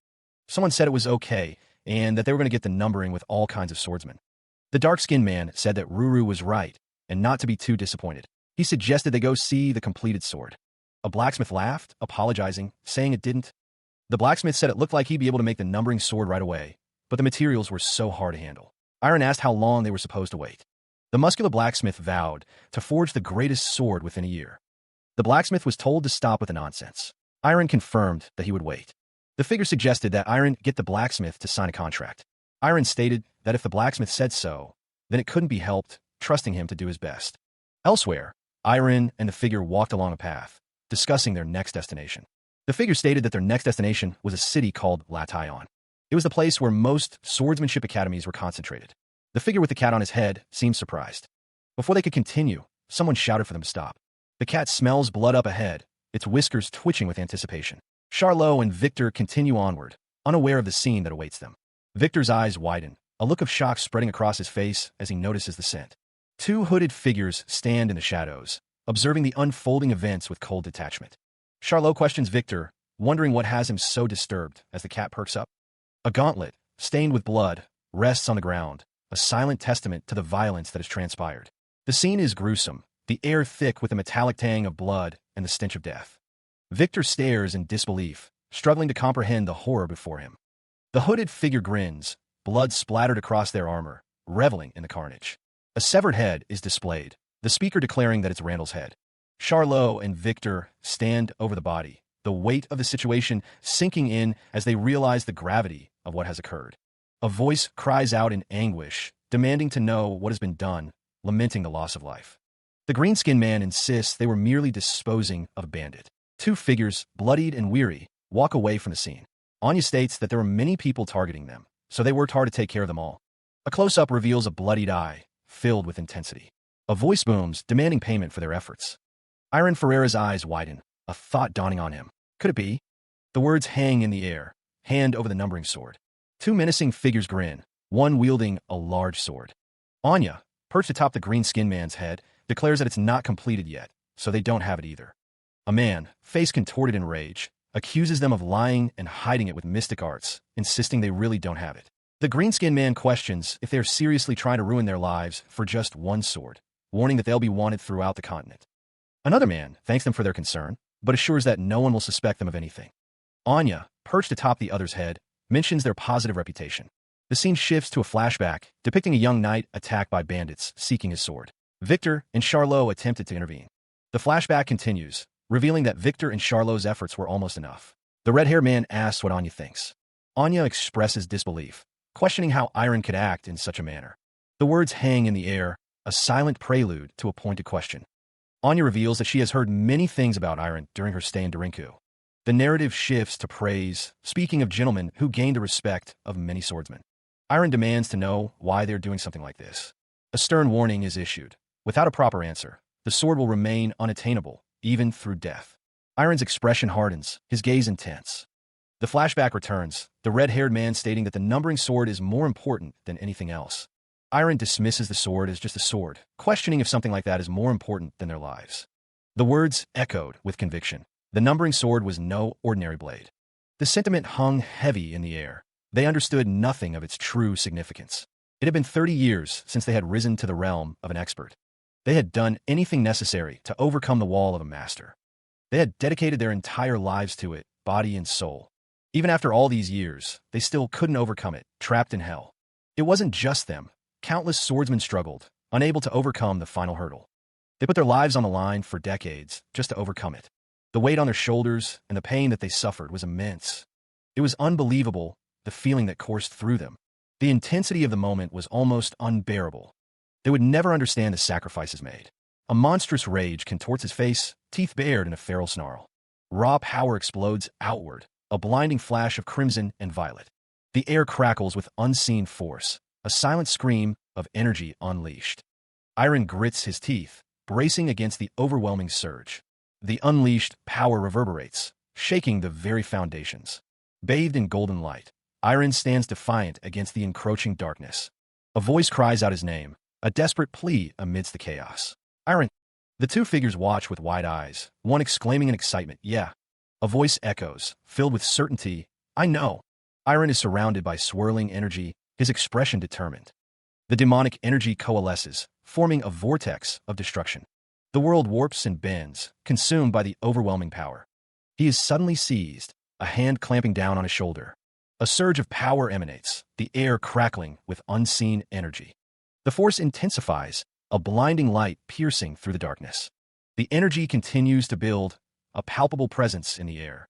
Someone said it was okay, and that they were going to get the numbering with all kinds of swordsmen. The dark-skinned man said that Ruru was right, and not to be too disappointed. He suggested they go see the completed sword. A blacksmith laughed, apologizing, saying it didn't. The blacksmith said it looked like he'd be able to make the numbering sword right away, but the materials were so hard to handle. Iron asked how long they were supposed to wait. The muscular blacksmith vowed to forge the greatest sword within a year. The blacksmith was told to stop with the nonsense. Iron confirmed that he would wait. The figure suggested that Iron get the blacksmith to sign a contract. Iron stated that if the blacksmith said so, then it couldn't be helped, trusting him to do his best. Elsewhere, Iron and the figure walked along a path, discussing their next destination. The figure stated that their next destination was a city called Latayon. It was the place where most swordsmanship academies were concentrated. The figure with the cat on his head seemed surprised. Before they could continue, someone shouted for them to stop. The cat smells blood up ahead, its whiskers twitching with anticipation. Charlot and Victor continue onward, unaware of the scene that awaits them. Victor's eyes widen, a look of shock spreading across his face as he notices the scent. Two hooded figures stand in the shadows, observing the unfolding events with cold detachment. Charlot questions Victor, wondering what has him so disturbed as the cat perks up. A gauntlet, stained with blood, rests on the ground, a silent testament to the violence that has transpired. The scene is gruesome, the air thick with the metallic tang of blood and the stench of death. Victor stares in disbelief, struggling to comprehend the horror before him. The hooded figure grins, blood splattered across their armor, reveling in the carnage. A severed head is displayed, the speaker declaring that it's Randall's head. Charlot and Victor stand over the body, the weight of the situation sinking in as they realize the gravity of what has occurred. A voice cries out in anguish, demanding to know what has been done, lamenting the loss of life. The green-skinned man insists they were merely disposing of a bandit. Two figures, bloodied and weary, walk away from the scene. Anya states that there were many people targeting them, so they worked hard to take care of them all. A close-up reveals a bloodied eye, filled with intensity. A voice booms, demanding payment for their efforts. Iron Ferreira's eyes widen, a thought dawning on him. Could it be? The words hang in the air, hand over the numbering sword. Two menacing figures grin, one wielding a large sword. Anya, perched atop the green-skinned man's head, declares that it's not completed yet, so they don't have it either. A man, face contorted in rage, accuses them of lying and hiding it with mystic arts, insisting they really don't have it. The green-skinned man questions if they're seriously trying to ruin their lives for just one sword, warning that they'll be wanted throughout the continent. Another man thanks them for their concern, but assures that no one will suspect them of anything. Anya, perched atop the other's head, mentions their positive reputation. The scene shifts to a flashback, depicting a young knight attacked by bandits seeking his sword. Victor and Charlot attempted to intervene. The flashback continues, revealing that Victor and Charlot's efforts were almost enough. The red-haired man asks what Anya thinks. Anya expresses disbelief, questioning how Iron could act in such a manner. The words hang in the air, a silent prelude to a pointed question. Anya reveals that she has heard many things about Iron during her stay in Darinku. The narrative shifts to praise, speaking of gentlemen who gained the respect of many swordsmen. Iron demands to know why they're doing something like this. A stern warning is issued. Without a proper answer, the sword will remain unattainable, even through death. Iron's expression hardens, his gaze intense. The flashback returns, the red-haired man stating that the numbering sword is more important than anything else. Iron dismisses the sword as just a sword, questioning if something like that is more important than their lives. The words echoed with conviction. The numbering sword was no ordinary blade. The sentiment hung heavy in the air. They understood nothing of its true significance. It had been 30 years since they had risen to the realm of an expert. They had done anything necessary to overcome the wall of a master. They had dedicated their entire lives to it, body and soul. Even after all these years, they still couldn't overcome it, trapped in hell. It wasn't just them. Countless swordsmen struggled, unable to overcome the final hurdle. They put their lives on the line for decades just to overcome it. The weight on their shoulders and the pain that they suffered was immense. It was unbelievable, the feeling that coursed through them. The intensity of the moment was almost unbearable. They would never understand the sacrifices made. A monstrous rage contorts his face, teeth bared in a feral snarl. Raw power explodes outward, a blinding flash of crimson and violet. The air crackles with unseen force, a silent scream of energy unleashed. Iron grits his teeth, bracing against the overwhelming surge. The unleashed power reverberates, shaking the very foundations. Bathed in golden light, Iron stands defiant against the encroaching darkness. A voice cries out his name, a desperate plea amidst the chaos. Iron. The two figures watch with wide eyes, one exclaiming in excitement, "Yeah." A voice echoes, filled with certainty, "I know." Iron is surrounded by swirling energy, his expression determined. The demonic energy coalesces, forming a vortex of destruction. The world warps and bends, consumed by the overwhelming power. He is suddenly seized, a hand clamping down on his shoulder. A surge of power emanates, the air crackling with unseen energy. The force intensifies, a blinding light piercing through the darkness. The energy continues to build, a palpable presence in the air.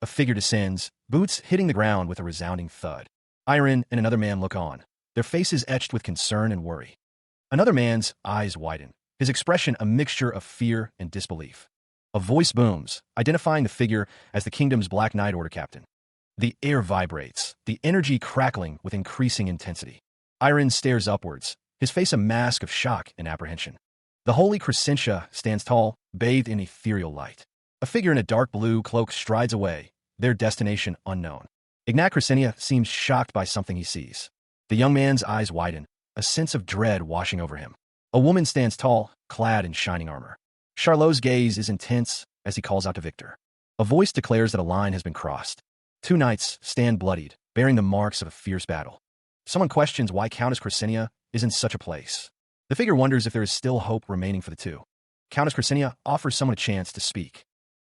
A figure descends, boots hitting the ground with a resounding thud. Iron and another man look on, their faces etched with concern and worry. Another man's eyes widen, his expression a mixture of fear and disbelief. A voice booms, identifying the figure as the kingdom's Black Knight Order captain. The air vibrates, the energy crackling with increasing intensity. Iron stares upwards, his face a mask of shock and apprehension. The holy Crescentia stands tall, bathed in ethereal light. A figure in a dark blue cloak strides away, their destination unknown. Ignat Crescentia seems shocked by something he sees. The young man's eyes widen, a sense of dread washing over him. A woman stands tall, clad in shining armor. Charlot's gaze is intense as he calls out to Victor. A voice declares that a line has been crossed. Two knights stand bloodied, bearing the marks of a fierce battle. Someone questions why Countess Crescenia is in such a place. The figure wonders if there is still hope remaining for the two. Countess Crescenia offers someone a chance to speak.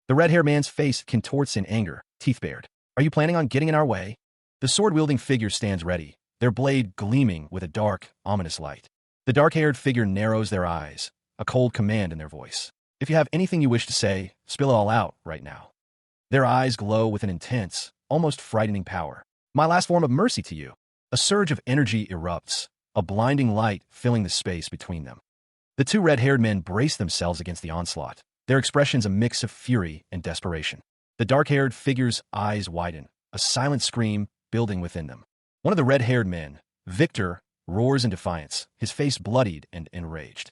The red-haired man's face contorts in anger, teeth bared. Are you planning on getting in our way? The sword-wielding figure stands ready, their blade gleaming with a dark, ominous light. The dark-haired figure narrows their eyes, a cold command in their voice. If you have anything you wish to say, spill it all out right now. Their eyes glow with an intense, almost frightening power. My last form of mercy to you. A surge of energy erupts, a blinding light filling the space between them. The two red-haired men brace themselves against the onslaught, their expressions a mix of fury and desperation. The dark-haired figure's eyes widen, a silent scream building within them. One of the red-haired men, Victor, roars in defiance, his face bloodied and enraged.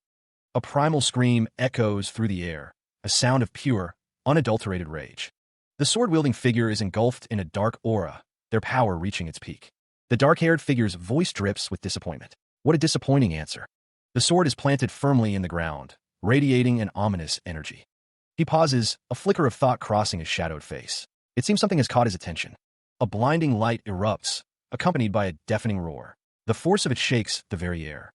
A primal scream echoes through the air, a sound of pure, unadulterated rage. The sword-wielding figure is engulfed in a dark aura, their power reaching its peak. The dark-haired figure's voice drips with disappointment. What a disappointing answer. The sword is planted firmly in the ground, radiating an ominous energy. He pauses, a flicker of thought crossing his shadowed face. It seems something has caught his attention. A blinding light erupts, accompanied by a deafening roar. The force of it shakes the very air.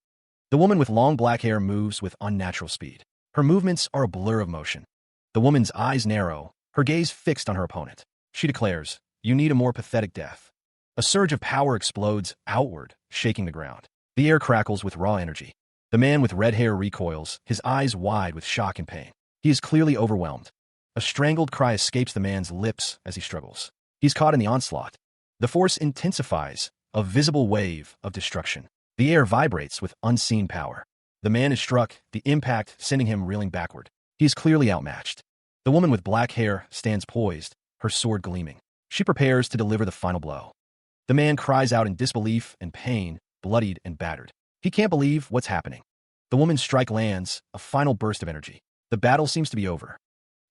The woman with long black hair moves with unnatural speed. Her movements are a blur of motion. The woman's eyes narrow, her gaze fixed on her opponent. She declares, "You need a more pathetic death." A surge of power explodes outward, shaking the ground. The air crackles with raw energy. The man with red hair recoils, his eyes wide with shock and pain. He is clearly overwhelmed. A strangled cry escapes the man's lips as he struggles. He's caught in the onslaught. The force intensifies, a visible wave of destruction. The air vibrates with unseen power. The man is struck, the impact sending him reeling backward. He is clearly outmatched. The woman with black hair stands poised, her sword gleaming. She prepares to deliver the final blow. The man cries out in disbelief and pain, bloodied and battered. He can't believe what's happening. The woman's strike lands, a final burst of energy. The battle seems to be over.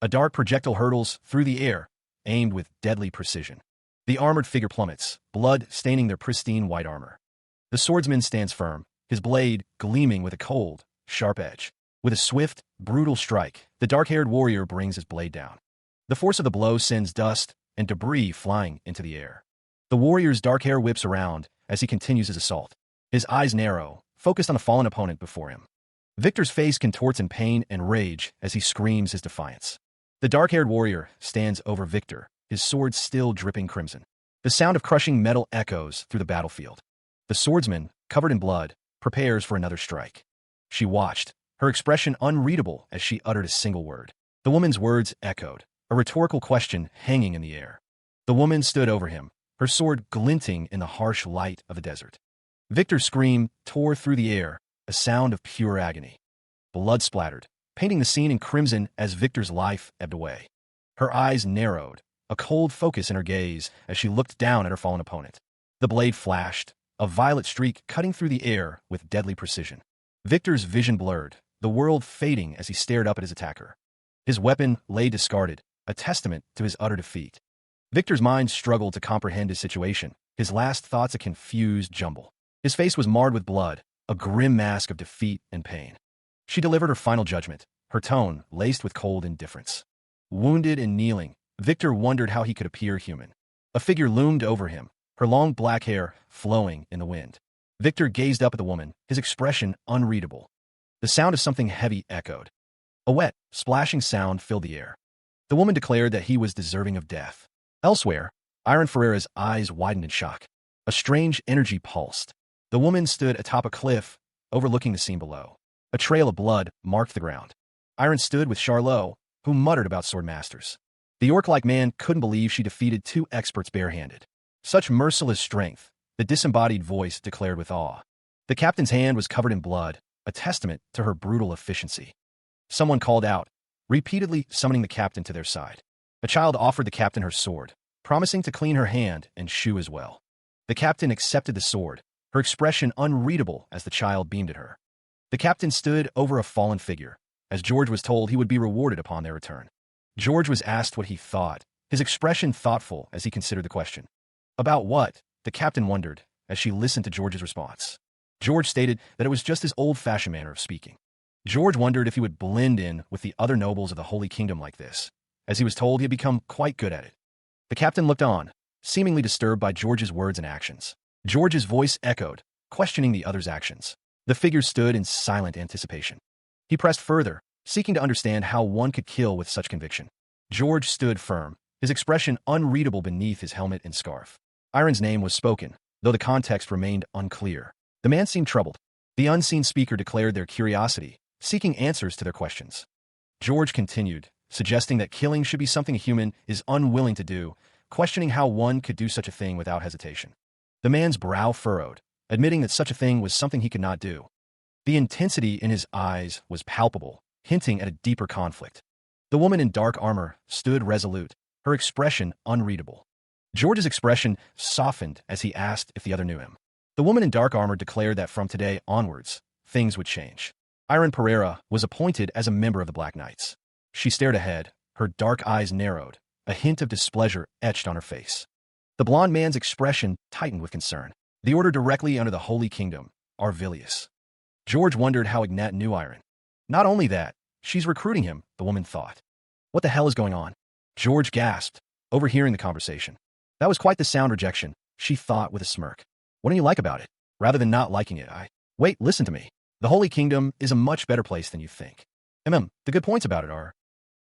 A dark projectile hurtles through the air, aimed with deadly precision. The armored figure plummets, blood staining their pristine white armor. The swordsman stands firm, his blade gleaming with a cold, sharp edge. With a swift, brutal strike, the dark-haired warrior brings his blade down. The force of the blow sends dust and debris flying into the air. The warrior's dark hair whips around as he continues his assault. His eyes narrow, focused on the fallen opponent before him. Victor's face contorts in pain and rage as he screams his defiance. The dark-haired warrior stands over Victor, his sword still dripping crimson. The sound of crushing metal echoes through the battlefield. The swordsman, covered in blood, prepares for another strike. She watched, her expression unreadable as she uttered a single word. The woman's words echoed, a rhetorical question hanging in the air. The woman stood over him, her sword glinting in the harsh light of the desert. Victor's scream tore through the air, a sound of pure agony. Blood splattered, painting the scene in crimson as Victor's life ebbed away. Her eyes narrowed, a cold focus in her gaze as she looked down at her fallen opponent. The blade flashed, a violet streak cutting through the air with deadly precision. Victor's vision blurred, the world fading as he stared up at his attacker. His weapon lay discarded, a testament to his utter defeat. Victor's mind struggled to comprehend his situation, his last thoughts a confused jumble. His face was marred with blood, a grim mask of defeat and pain. She delivered her final judgment, her tone laced with cold indifference. Wounded and kneeling, Victor wondered how he could appear human. A figure loomed over him, her long black hair flowing in the wind. Victor gazed up at the woman, his expression unreadable. The sound of something heavy echoed. A wet, splashing sound filled the air. The woman declared that he was deserving of death. Elsewhere, Iron Ferreira's eyes widened in shock. A strange energy pulsed. The woman stood atop a cliff, overlooking the scene below. A trail of blood marked the ground. Iron stood with Charlot, who muttered about sword masters. The orc-like man couldn't believe she defeated two experts barehanded. Such merciless strength, the disembodied voice declared with awe. The captain's hand was covered in blood, a testament to her brutal efficiency. Someone called out, repeatedly summoning the captain to their side. A child offered the captain her sword, promising to clean her hand and shoe as well. The captain accepted the sword, her expression unreadable as the child beamed at her. The captain stood over a fallen figure, as George was told he would be rewarded upon their return. George was asked what he thought, his expression thoughtful as he considered the question. About what? The captain wondered, as she listened to George's response. George stated that it was just his old-fashioned manner of speaking. George wondered if he would blend in with the other nobles of the Holy Kingdom like this, as he was told he had become quite good at it. The captain looked on, seemingly disturbed by George's words and actions. George's voice echoed, questioning the other's actions. The figure stood in silent anticipation. He pressed further, seeking to understand how one could kill with such conviction. George stood firm, his expression unreadable beneath his helmet and scarf. Iron's name was spoken, though the context remained unclear. The man seemed troubled. The unseen speaker declared their curiosity, seeking answers to their questions. George continued, suggesting that killing should be something a human is unwilling to do, questioning how one could do such a thing without hesitation. The man's brow furrowed, admitting that such a thing was something he could not do. The intensity in his eyes was palpable, hinting at a deeper conflict. The woman in dark armor stood resolute, her expression unreadable. George's expression softened as he asked if the other knew him. The woman in dark armor declared that from today onwards, things would change. Iron Pereira was appointed as a member of the Black Knights. She stared ahead, her dark eyes narrowed, a hint of displeasure etched on her face. The blond man's expression tightened with concern. The order directly under the Holy Kingdom, Arvilius. George wondered how Ignat knew Iron. Not only that, she's recruiting him, the woman thought. What the hell is going on? George gasped, overhearing the conversation. That was quite the sound rejection, she thought with a smirk. What do you like about it? Rather than not liking it, Wait, listen to me. The Holy Kingdom is a much better place than you think. The good points about it are,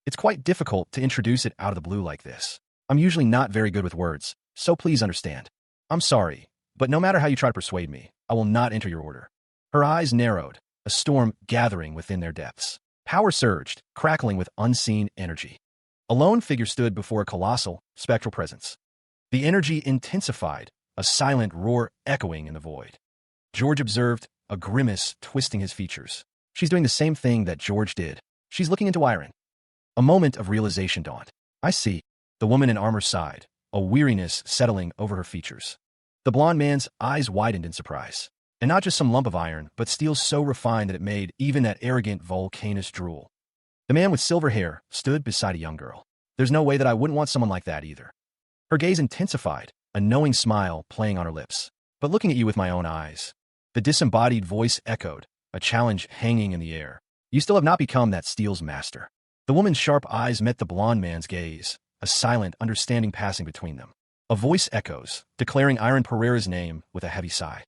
it's quite difficult to introduce it out of the blue like this. I'm usually not very good with words, so please understand. I'm sorry, but no matter how you try to persuade me, I will not enter your order. Her eyes narrowed, a storm gathering within their depths. Power surged, crackling with unseen energy. A lone figure stood before a colossal, spectral presence. The energy intensified, a silent roar echoing in the void. George observed, a grimace twisting his features. She's doing the same thing that George did. She's looking into Iron. A moment of realization dawned. I see. The woman in armor sighed, a weariness settling over her features. The blond man's eyes widened in surprise. And not just some lump of iron, but steel so refined that it made even that arrogant volcanist drool. The man with silver hair stood beside a young girl. There's no way that I wouldn't want someone like that either. Her gaze intensified, a knowing smile playing on her lips. But looking at you with my own eyes. The disembodied voice echoed, a challenge hanging in the air. You still have not become that steel's master. The woman's sharp eyes met the blond man's gaze, a silent understanding passing between them. A voice echoes, declaring Iron Pereira's name with a heavy sigh.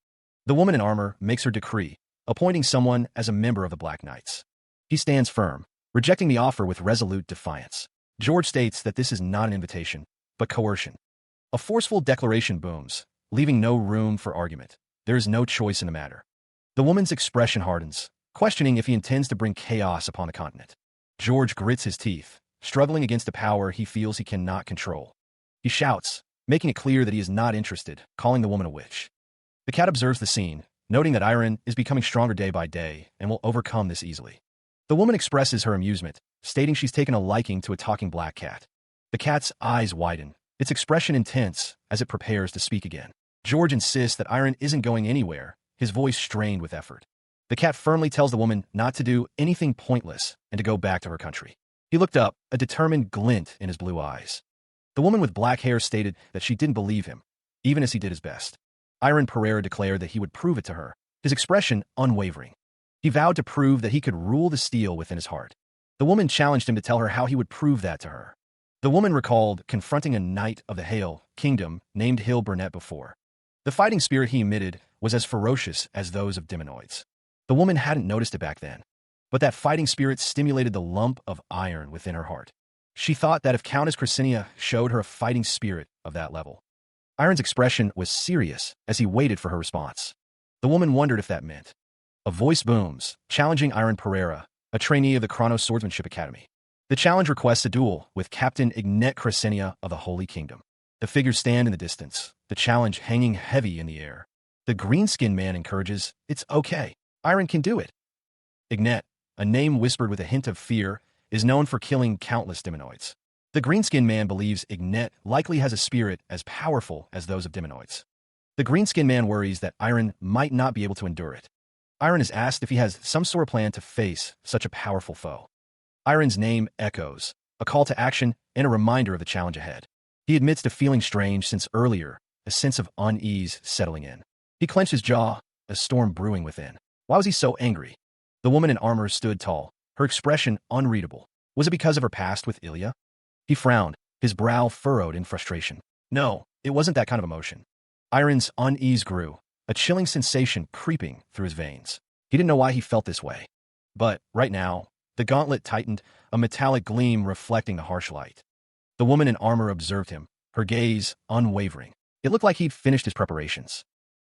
The woman in armor makes her decree, appointing someone as a member of the Black Knights. He stands firm, rejecting the offer with resolute defiance. George states that this is not an invitation, but coercion. A forceful declaration booms, leaving no room for argument. There is no choice in the matter. The woman's expression hardens, questioning if he intends to bring chaos upon the continent. George grits his teeth, struggling against a power he feels he cannot control. He shouts, making it clear that he is not interested, calling the woman a witch. The cat observes the scene, noting that Iron is becoming stronger day by day and will overcome this easily. The woman expresses her amusement, stating she's taken a liking to a talking black cat. The cat's eyes widen, its expression intense as it prepares to speak again. George insists that Iron isn't going anywhere, his voice strained with effort. The cat firmly tells the woman not to do anything pointless and to go back to her country. He looked up, a determined glint in his blue eyes. The woman with black hair stated that she didn't believe him, even as he did his best. Iron Pereira declared that he would prove it to her, his expression unwavering. He vowed to prove that he could rule the steel within his heart. The woman challenged him to tell her how he would prove that to her. The woman recalled confronting a knight of the Hale Kingdom named Hill Burnett before. The fighting spirit he emitted was as ferocious as those of Deminoids. The woman hadn't noticed it back then, but that fighting spirit stimulated the lump of iron within her heart. She thought that if Countess Chrysenia showed her a fighting spirit of that level. Iron's expression was serious as he waited for her response. The woman wondered if that meant. A voice booms, challenging Iron Pereira, a trainee of the Chronos Swordsmanship Academy. The challenge requests a duel with Captain Ignat Chrysenia of the Holy Kingdom. The figures stand in the distance, the challenge hanging heavy in the air. The green-skinned man encourages, it's okay. Iron can do it. Ignat, a name whispered with a hint of fear, is known for killing countless Deminoids. The green-skinned man believes Ignat likely has a spirit as powerful as those of Deminoids. The green-skinned man worries that Iron might not be able to endure it. Iron is asked if he has some sort of plan to face such a powerful foe. Iron's name echoes, a call to action and a reminder of the challenge ahead. He admits to feeling strange since earlier, a sense of unease settling in. He clenched his jaw, a storm brewing within. Why was he so angry? The woman in armor stood tall, her expression unreadable. Was it because of her past with Ilya? He frowned, his brow furrowed in frustration. No, it wasn't that kind of emotion. Iron's unease grew, a chilling sensation creeping through his veins. He didn't know why he felt this way. But, right now, the gauntlet tightened, a metallic gleam reflecting the harsh light. The woman in armor observed him, her gaze unwavering. It looked like he'd finished his preparations.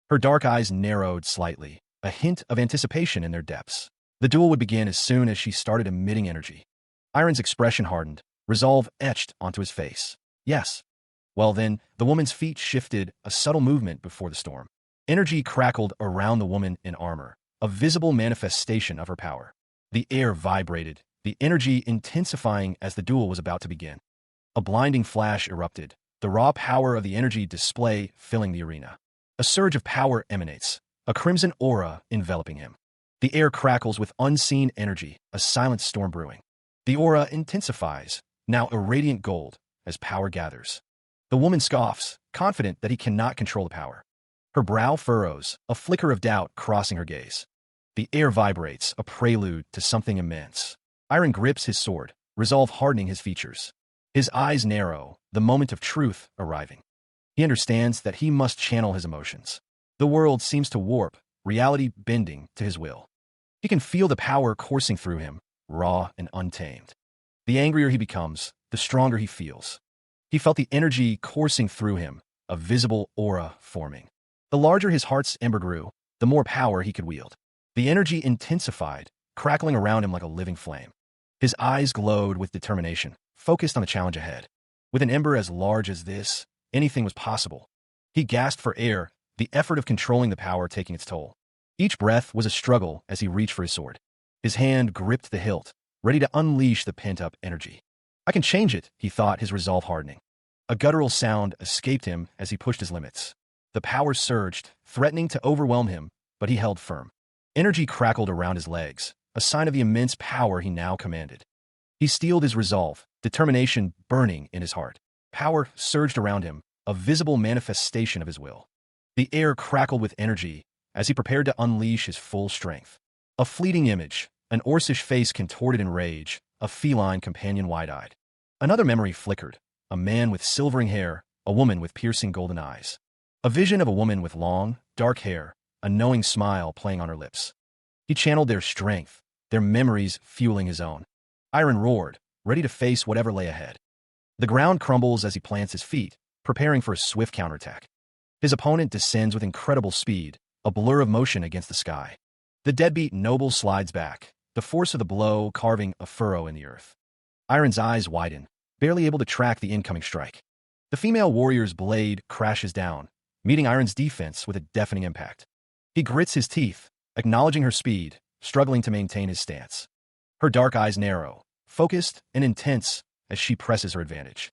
Her dark eyes narrowed slightly, a hint of anticipation in their depths. The duel would begin as soon as she started emitting energy. Iron's expression hardened, resolve etched onto his face. Yes. Well then, the woman's feet shifted, a subtle movement before the storm. Energy crackled around the woman in armor, a visible manifestation of her power. The air vibrated, the energy intensifying as the duel was about to begin. A blinding flash erupted, the raw power of the energy display filling the arena. A surge of power emanates, a crimson aura enveloping him. The air crackles with unseen energy, a silent storm brewing. The aura intensifies, now a radiant gold, as power gathers. The woman scoffs, confident that he cannot control the power. Her brow furrows, a flicker of doubt crossing her gaze. The air vibrates, a prelude to something immense. Iron grips his sword, resolve hardening his features. His eyes narrow, the moment of truth arriving. He understands that he must channel his emotions. The world seems to warp, reality bending to his will. He can feel the power coursing through him, raw and untamed. The angrier he becomes, the stronger he feels. He felt the energy coursing through him, a visible aura forming. The larger his heart's ember grew, the more power he could wield. The energy intensified, crackling around him like a living flame. His eyes glowed with determination, focused on the challenge ahead. With an ember as large as this, anything was possible. He gasped for air, the effort of controlling the power taking its toll. Each breath was a struggle as he reached for his sword. His hand gripped the hilt, ready to unleash the pent-up energy. I can change it, he thought, his resolve hardening. A guttural sound escaped him as he pushed his limits. The power surged, threatening to overwhelm him, but he held firm. Energy crackled around his legs, a sign of the immense power he now commanded. He steeled his resolve, determination burning in his heart. Power surged around him, a visible manifestation of his will. The air crackled with energy as he prepared to unleash his full strength. A fleeting image, an Orcish face contorted in rage, a feline companion wide-eyed. Another memory flickered, a man with silvering hair, a woman with piercing golden eyes. A vision of a woman with long, dark hair, a knowing smile playing on her lips. He channeled their strength, their memories fueling his own. Iron roared, ready to face whatever lay ahead. The ground crumbles as he plants his feet, preparing for a swift counterattack. His opponent descends with incredible speed, a blur of motion against the sky. The deadbeat noble slides back, the force of the blow carving a furrow in the earth. Iron's eyes widen, barely able to track the incoming strike. The female warrior's blade crashes down, meeting Iron's defense with a deafening impact. He grits his teeth, acknowledging her speed, struggling to maintain his stance. Her dark eyes narrow, focused and intense as she presses her advantage.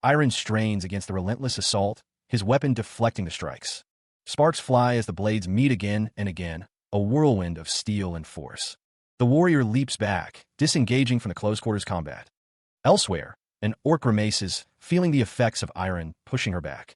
Iron strains against the relentless assault, his weapon deflecting the strikes. Sparks fly as the blades meet again and again, a whirlwind of steel and force. The warrior leaps back, disengaging from the close-quarters combat. Elsewhere, an orc grimaces, feeling the effects of Iron pushing her back.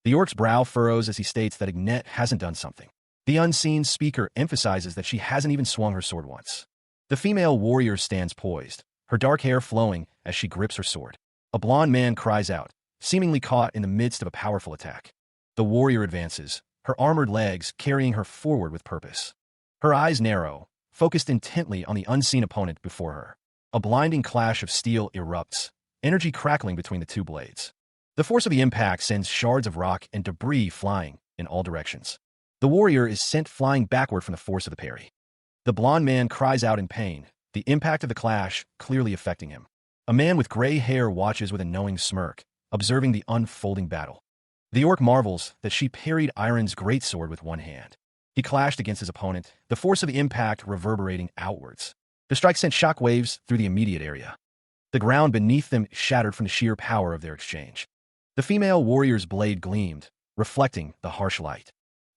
The orc's brow furrows as he states that Ignet hasn't done something. The unseen speaker emphasizes that she hasn't even swung her sword once. The female warrior stands poised, her dark hair flowing as she grips her sword. A blond man cries out, seemingly caught in the midst of a powerful attack. The warrior advances, her armored legs carrying her forward with purpose. Her eyes narrow, focused intently on the unseen opponent before her. A blinding clash of steel erupts, energy crackling between the two blades. The force of the impact sends shards of rock and debris flying in all directions. The warrior is sent flying backward from the force of the parry. The blond man cries out in pain, the impact of the clash clearly affecting him. A man with gray hair watches with a knowing smirk, observing the unfolding battle. The orc marvels that she parried Iron's greatsword with one hand. He clashed against his opponent, the force of the impact reverberating outwards. The strike sent shockwaves through the immediate area. The ground beneath them shattered from the sheer power of their exchange. The female warrior's blade gleamed, reflecting the harsh light.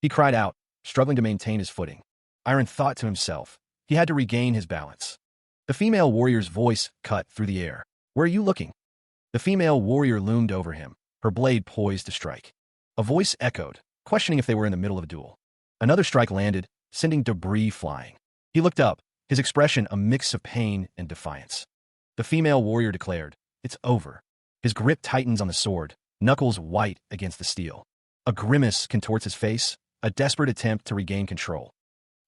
He cried out, struggling to maintain his footing. Iron thought to himself, he had to regain his balance. The female warrior's voice cut through the air. "Where are you looking?" The female warrior loomed over him, her blade poised to strike. A voice echoed, questioning if they were in the middle of a duel. Another strike landed, sending debris flying. He looked up, his expression a mix of pain and defiance. The female warrior declared, "It's over." His grip tightens on the sword, knuckles white against the steel. A grimace contorts his face, a desperate attempt to regain control.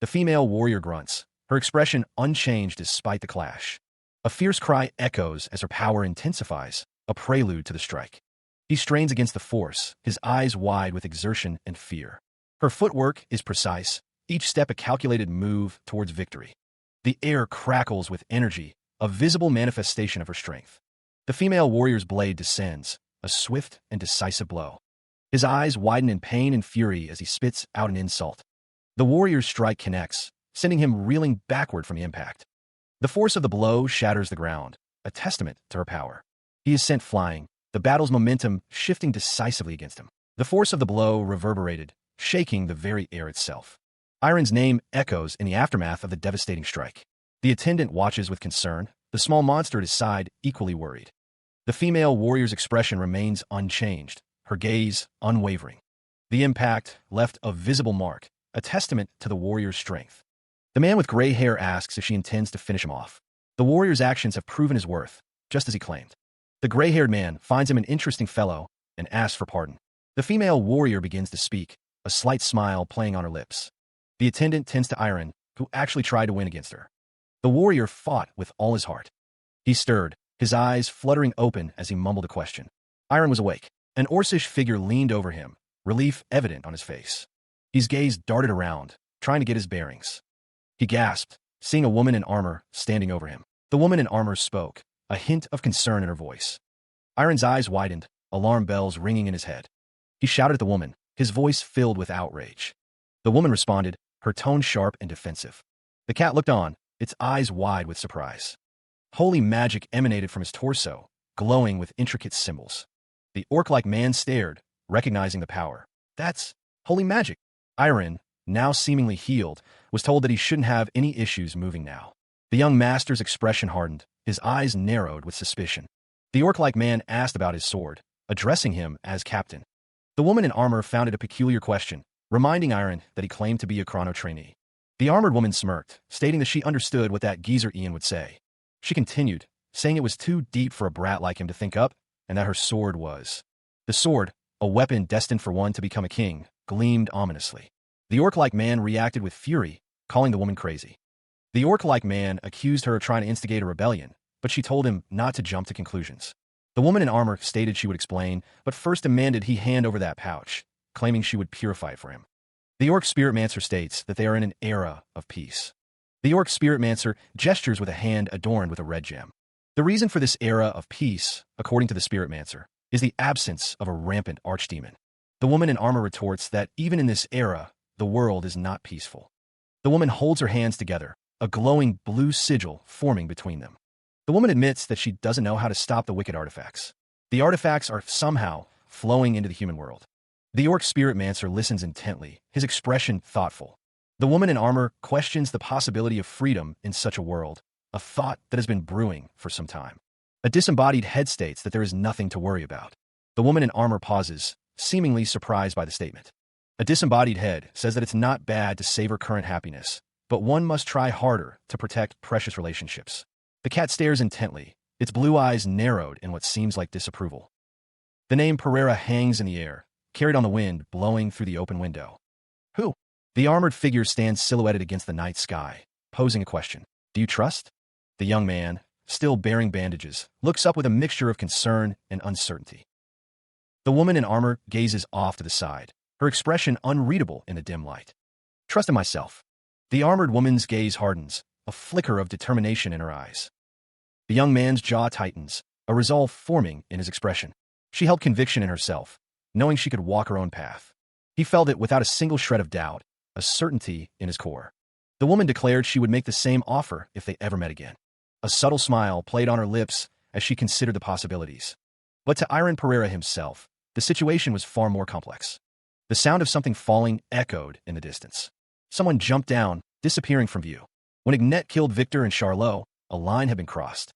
The female warrior grunts, her expression unchanged despite the clash. A fierce cry echoes as her power intensifies, a prelude to the strike. He strains against the force, his eyes wide with exertion and fear. Her footwork is precise, each step a calculated move towards victory. The air crackles with energy, a visible manifestation of her strength. The female warrior's blade descends, a swift and decisive blow. His eyes widen in pain and fury as he spits out an insult. The warrior's strike connects, sending him reeling backward from the impact. The force of the blow shatters the ground, a testament to her power. He is sent flying, the battle's momentum shifting decisively against him. The force of the blow reverberated, shaking the very air itself. Iron's name echoes in the aftermath of the devastating strike. The attendant watches with concern, the small monster at his side equally worried. The female warrior's expression remains unchanged, her gaze unwavering. The impact left a visible mark, a testament to the warrior's strength. The man with gray hair asks if she intends to finish him off. The warrior's actions have proven his worth, just as he claimed. The gray-haired man finds him an interesting fellow and asks for pardon. The female warrior begins to speak, a slight smile playing on her lips. The attendant tends to Iron, who actually tried to win against her. The warrior fought with all his heart. He stirred, his eyes fluttering open as he mumbled a question. Iron was awake. An Orcish figure leaned over him, relief evident on his face. His gaze darted around, trying to get his bearings. He gasped, seeing a woman in armor standing over him. The woman in armor spoke, a hint of concern in her voice. Iron's eyes widened, alarm bells ringing in his head. He shouted at the woman, his voice filled with outrage. The woman responded, her tone sharp and defensive. The cat looked on, its eyes wide with surprise. Holy magic emanated from his torso, glowing with intricate symbols. The orc-like man stared, recognizing the power. That's holy magic. Iron, now seemingly healed, was told that he shouldn't have any issues moving now. The young master's expression hardened, his eyes narrowed with suspicion. The orc-like man asked about his sword, addressing him as captain. The woman in armor found it a peculiar question, reminding Iron that he claimed to be a chrono trainee. The armored woman smirked, stating that she understood what that geezer Ian would say. She continued, saying it was too deep for a brat like him to think up, and that her sword was. The sword, a weapon destined for one to become a king, gleamed ominously. The orc-like man reacted with fury, calling the woman crazy. The orc-like man accused her of trying to instigate a rebellion, but she told him not to jump to conclusions. The woman in armor stated she would explain, but first demanded he hand over that pouch, claiming she would purify it for him. The orc spiritmancer states that they are in an era of peace. The orc spiritmancer gestures with a hand adorned with a red gem. The reason for this era of peace, according to the spiritmancer, is the absence of a rampant archdemon. The woman in armor retorts that even in this era, the world is not peaceful. The woman holds her hands together, a glowing blue sigil forming between them. The woman admits that she doesn't know how to stop the wicked artifacts. The artifacts are somehow flowing into the human world. The orc spiritmancer listens intently, his expression thoughtful. The woman in armor questions the possibility of freedom in such a world, a thought that has been brewing for some time. A disembodied head states that there is nothing to worry about. The woman in armor pauses, seemingly surprised by the statement. A disembodied head says that it's not bad to savor current happiness, but one must try harder to protect precious relationships. The cat stares intently, its blue eyes narrowed in what seems like disapproval. The name Pereira hangs in the air, carried on the wind blowing through the open window. Who? The armored figure stands silhouetted against the night sky, posing a question. Do you trust? The young man, still bearing bandages, looks up with a mixture of concern and uncertainty. The woman in armor gazes off to the side, her expression unreadable in the dim light. Trust in myself. The armored woman's gaze hardens, a flicker of determination in her eyes. The young man's jaw tightens, a resolve forming in his expression. She held conviction in herself, knowing she could walk her own path. He felt it without a single shred of doubt, a certainty in his core. The woman declared she would make the same offer if they ever met again. A subtle smile played on her lips as she considered the possibilities. But to Iron Pereira himself, the situation was far more complex. The sound of something falling echoed in the distance. Someone jumped down, disappearing from view. When Ignette killed Victor and Charlot, a line had been crossed.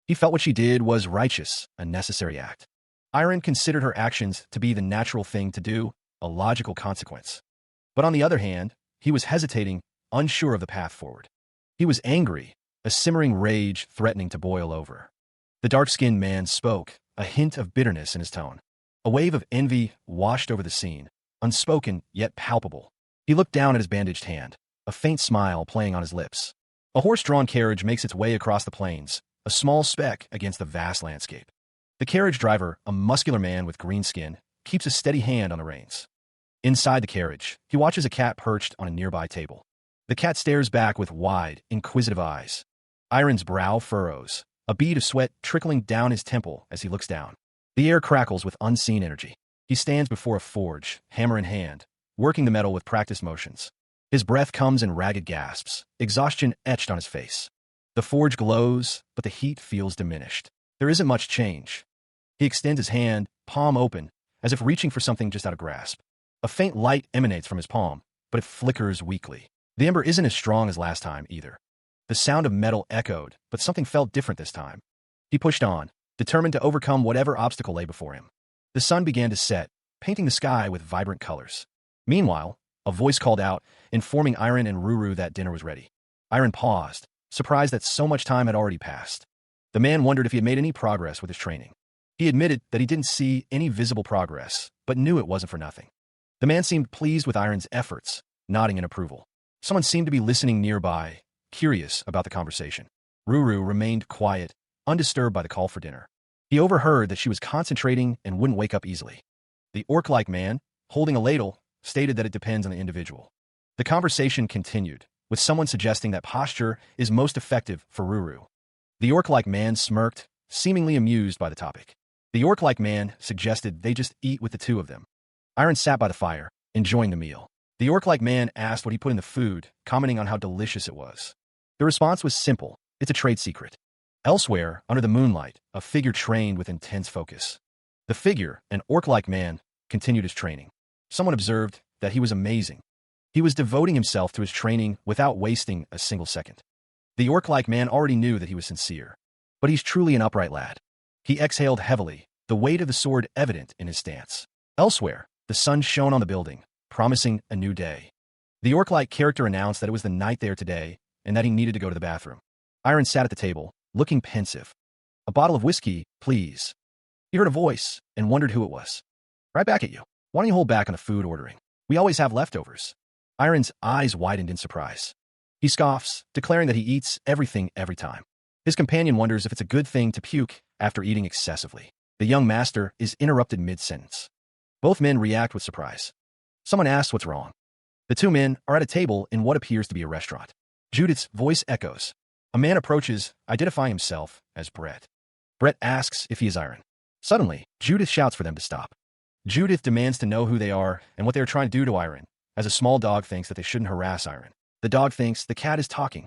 He felt what she did was righteous, a necessary act. Iron considered her actions to be the natural thing to do, a logical consequence. But on the other hand, he was hesitating, unsure of the path forward. He was angry, a simmering rage threatening to boil over. The dark-skinned man spoke, a hint of bitterness in his tone. A wave of envy washed over the scene, unspoken yet palpable. He looked down at his bandaged hand, a faint smile playing on his lips. A horse-drawn carriage makes its way across the plains, a small speck against the vast landscape. The carriage driver, a muscular man with green skin, keeps a steady hand on the reins. Inside the carriage, he watches a cat perched on a nearby table. The cat stares back with wide, inquisitive eyes. Iron's brow furrows, a bead of sweat trickling down his temple as he looks down. The air crackles with unseen energy. He stands before a forge, hammer in hand, working the metal with practiced motions. His breath comes in ragged gasps, exhaustion etched on his face. The forge glows, but the heat feels diminished. There isn't much change. He extends his hand, palm open, as if reaching for something just out of grasp. A faint light emanates from his palm, but it flickers weakly. The ember isn't as strong as last time, either. The sound of metal echoed, but something felt different this time. He pushed on, determined to overcome whatever obstacle lay before him. The sun began to set, painting the sky with vibrant colors. Meanwhile, a voice called out, informing Iron and Ruru that dinner was ready. Iron paused, surprised that so much time had already passed. The man wondered if he had made any progress with his training. He admitted that he didn't see any visible progress, but knew it wasn't for nothing. The man seemed pleased with Iron's efforts, nodding in approval. Someone seemed to be listening nearby, curious about the conversation. Ruru remained quiet, undisturbed by the call for dinner. He overheard that she was concentrating and wouldn't wake up easily. The orc-like man, holding a ladle, stated that it depends on the individual. The conversation continued, with someone suggesting that posture is most effective for Ruru. The orc-like man smirked, seemingly amused by the topic. The orc-like man suggested they just eat with the two of them. Iron sat by the fire, enjoying the meal. The orc-like man asked what he put in the food, commenting on how delicious it was. The response was simple: it's a trade secret. Elsewhere, under the moonlight, a figure trained with intense focus. The figure, an orc-like man, continued his training. Someone observed that he was amazing. He was devoting himself to his training without wasting a single second. The orc-like man already knew that he was sincere. But he's truly an upright lad. He exhaled heavily, the weight of the sword evident in his stance. Elsewhere, the sun shone on the building, promising a new day. The orc-like character announced that it was the night there today, and that he needed to go to the bathroom. Iron sat at the table, looking pensive. "A bottle of whiskey, please." He heard a voice, and wondered who it was. "Right back at you. Why don't you hold back on the food ordering? We always have leftovers." Iron's eyes widened in surprise. He scoffs, declaring that he eats everything every time. His companion wonders if it's a good thing to puke after eating excessively. The young master is interrupted mid-sentence. Both men react with surprise. Someone asks what's wrong. The two men are at a table in what appears to be a restaurant. Judith's voice echoes. A man approaches, identifying himself as Brett. Brett asks if he is Iron. Suddenly, Judith shouts for them to stop. Judith demands to know who they are and what they are trying to do to Iron, as a small dog thinks that they shouldn't harass Iron. The dog thinks the cat is talking.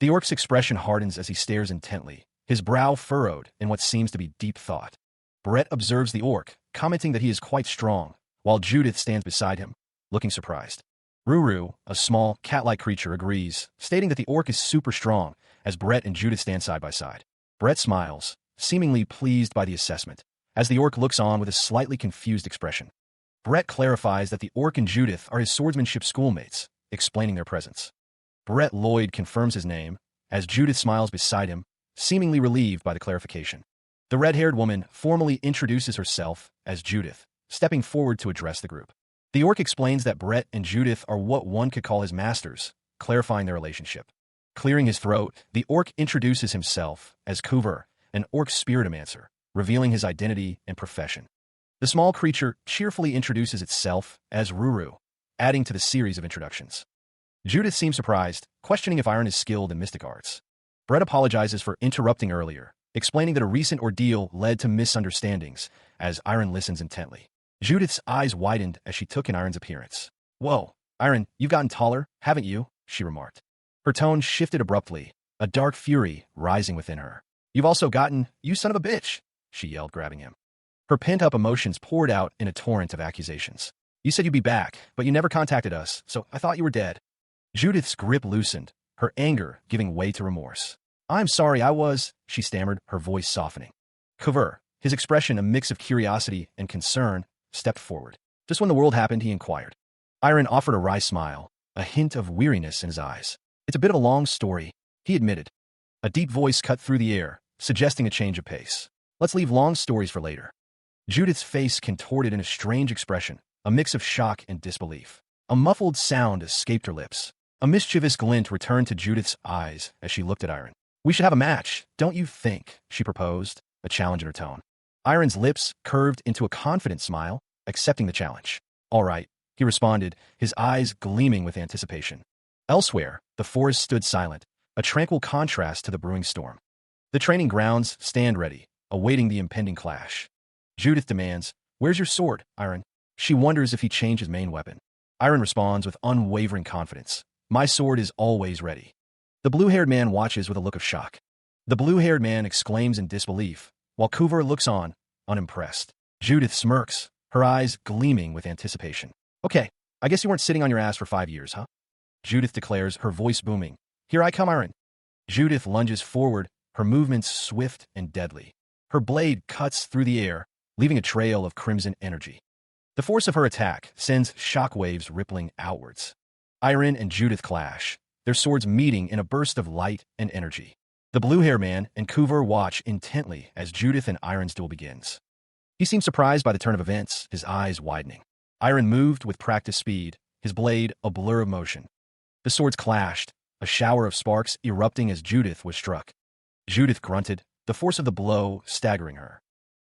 The orc's expression hardens as he stares intently, his brow furrowed in what seems to be deep thought. Brett observes the orc, commenting that he is quite strong, while Judith stands beside him, looking surprised. Ruru, a small, cat-like creature, agrees, stating that the orc is super strong, as Brett and Judith stand side by side. Brett smiles, seemingly pleased by the assessment, as the orc looks on with a slightly confused expression. Brett clarifies that the orc and Judith are his swordsmanship schoolmates, explaining their presence. Brett Lloyd confirms his name, as Judith smiles beside him, seemingly relieved by the clarification. The red-haired woman formally introduces herself as Judith, stepping forward to address the group. The orc explains that Brett and Judith are what one could call his masters, clarifying their relationship. Clearing his throat, the orc introduces himself as Kuver, an orc spiritomancer, revealing his identity and profession. The small creature cheerfully introduces itself as Ruru, adding to the series of introductions. Judith seems surprised, questioning if Iron is skilled in mystic arts. Brett apologizes for interrupting earlier, explaining that a recent ordeal led to misunderstandings, as Iron listens intently. Judith's eyes widened as she took in Iron's appearance. "Whoa, Iron, you've gotten taller, haven't you?" she remarked. Her tone shifted abruptly, a dark fury rising within her. "You've also gotten, you son of a bitch," she yelled, grabbing him. Her pent-up emotions poured out in a torrent of accusations. "You said you'd be back, but you never contacted us, so I thought you were dead." Judith's grip loosened, her anger giving way to remorse. "I'm sorry, I was," she stammered, her voice softening. Kuver, his expression a mix of curiosity and concern, stepped forward. Just when the world happened, he inquired. Iron offered a wry smile, a hint of weariness in his eyes. "It's a bit of a long story," he admitted. A deep voice cut through the air, suggesting a change of pace. "Let's leave long stories for later." Judith's face contorted in a strange expression, a mix of shock and disbelief. A muffled sound escaped her lips. A mischievous glint returned to Judith's eyes as she looked at Iron. "We should have a match, don't you think?" she proposed, a challenge in her tone. Iron's lips curved into a confident smile, accepting the challenge. "All right," he responded, his eyes gleaming with anticipation. Elsewhere, the forest stood silent, a tranquil contrast to the brewing storm. The training grounds stand ready, awaiting the impending clash. Judith demands, "Where's your sword, Iron?" She wonders if he changed his main weapon. Iron responds with unwavering confidence, "My sword is always ready." The blue-haired man watches with a look of shock. The blue-haired man exclaims in disbelief, while Kuvar looks on, unimpressed. Judith smirks, her eyes gleaming with anticipation. "Okay, I guess you weren't sitting on your ass for 5 years, huh?" Judith declares, her voice booming. "Here I come, Iron." Judith lunges forward, her movements swift and deadly. Her blade cuts through the air, leaving a trail of crimson energy. The force of her attack sends shockwaves rippling outwards. Iron and Judith clash, their swords meeting in a burst of light and energy. The blue-haired man and Kuvar watch intently as Judith and Iron's duel begins. He seems surprised by the turn of events, his eyes widening. Iron moved with practiced speed, his blade a blur of motion. The swords clashed, a shower of sparks erupting as Judith was struck. Judith grunted, the force of the blow staggering her.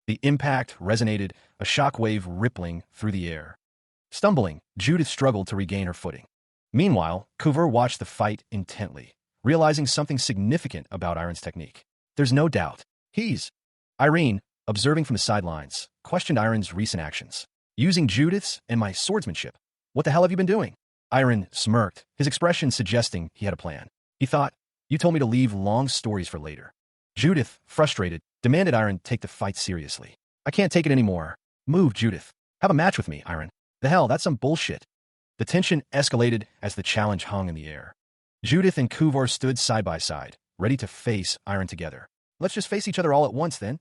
The impact resonated, a shockwave rippling through the air. Stumbling, Judith struggled to regain her footing. Meanwhile, Kuvar watched the fight intently, realizing something significant about Iron's technique. There's no doubt. Irene, observing from the sidelines, questioned Iron's recent actions. "Using Judith's and my swordsmanship. What the hell have you been doing?" Iron smirked, his expression suggesting he had a plan. He thought, "You told me to leave long stories for later." Judith, frustrated, demanded Iron take the fight seriously. "I can't take it anymore. Move, Judith. Have a match with me, Iron." "The hell, that's some bullshit." The tension escalated as the challenge hung in the air. Judith and Kuvar stood side by side, ready to face Iron together. "Let's just face each other all at once, then."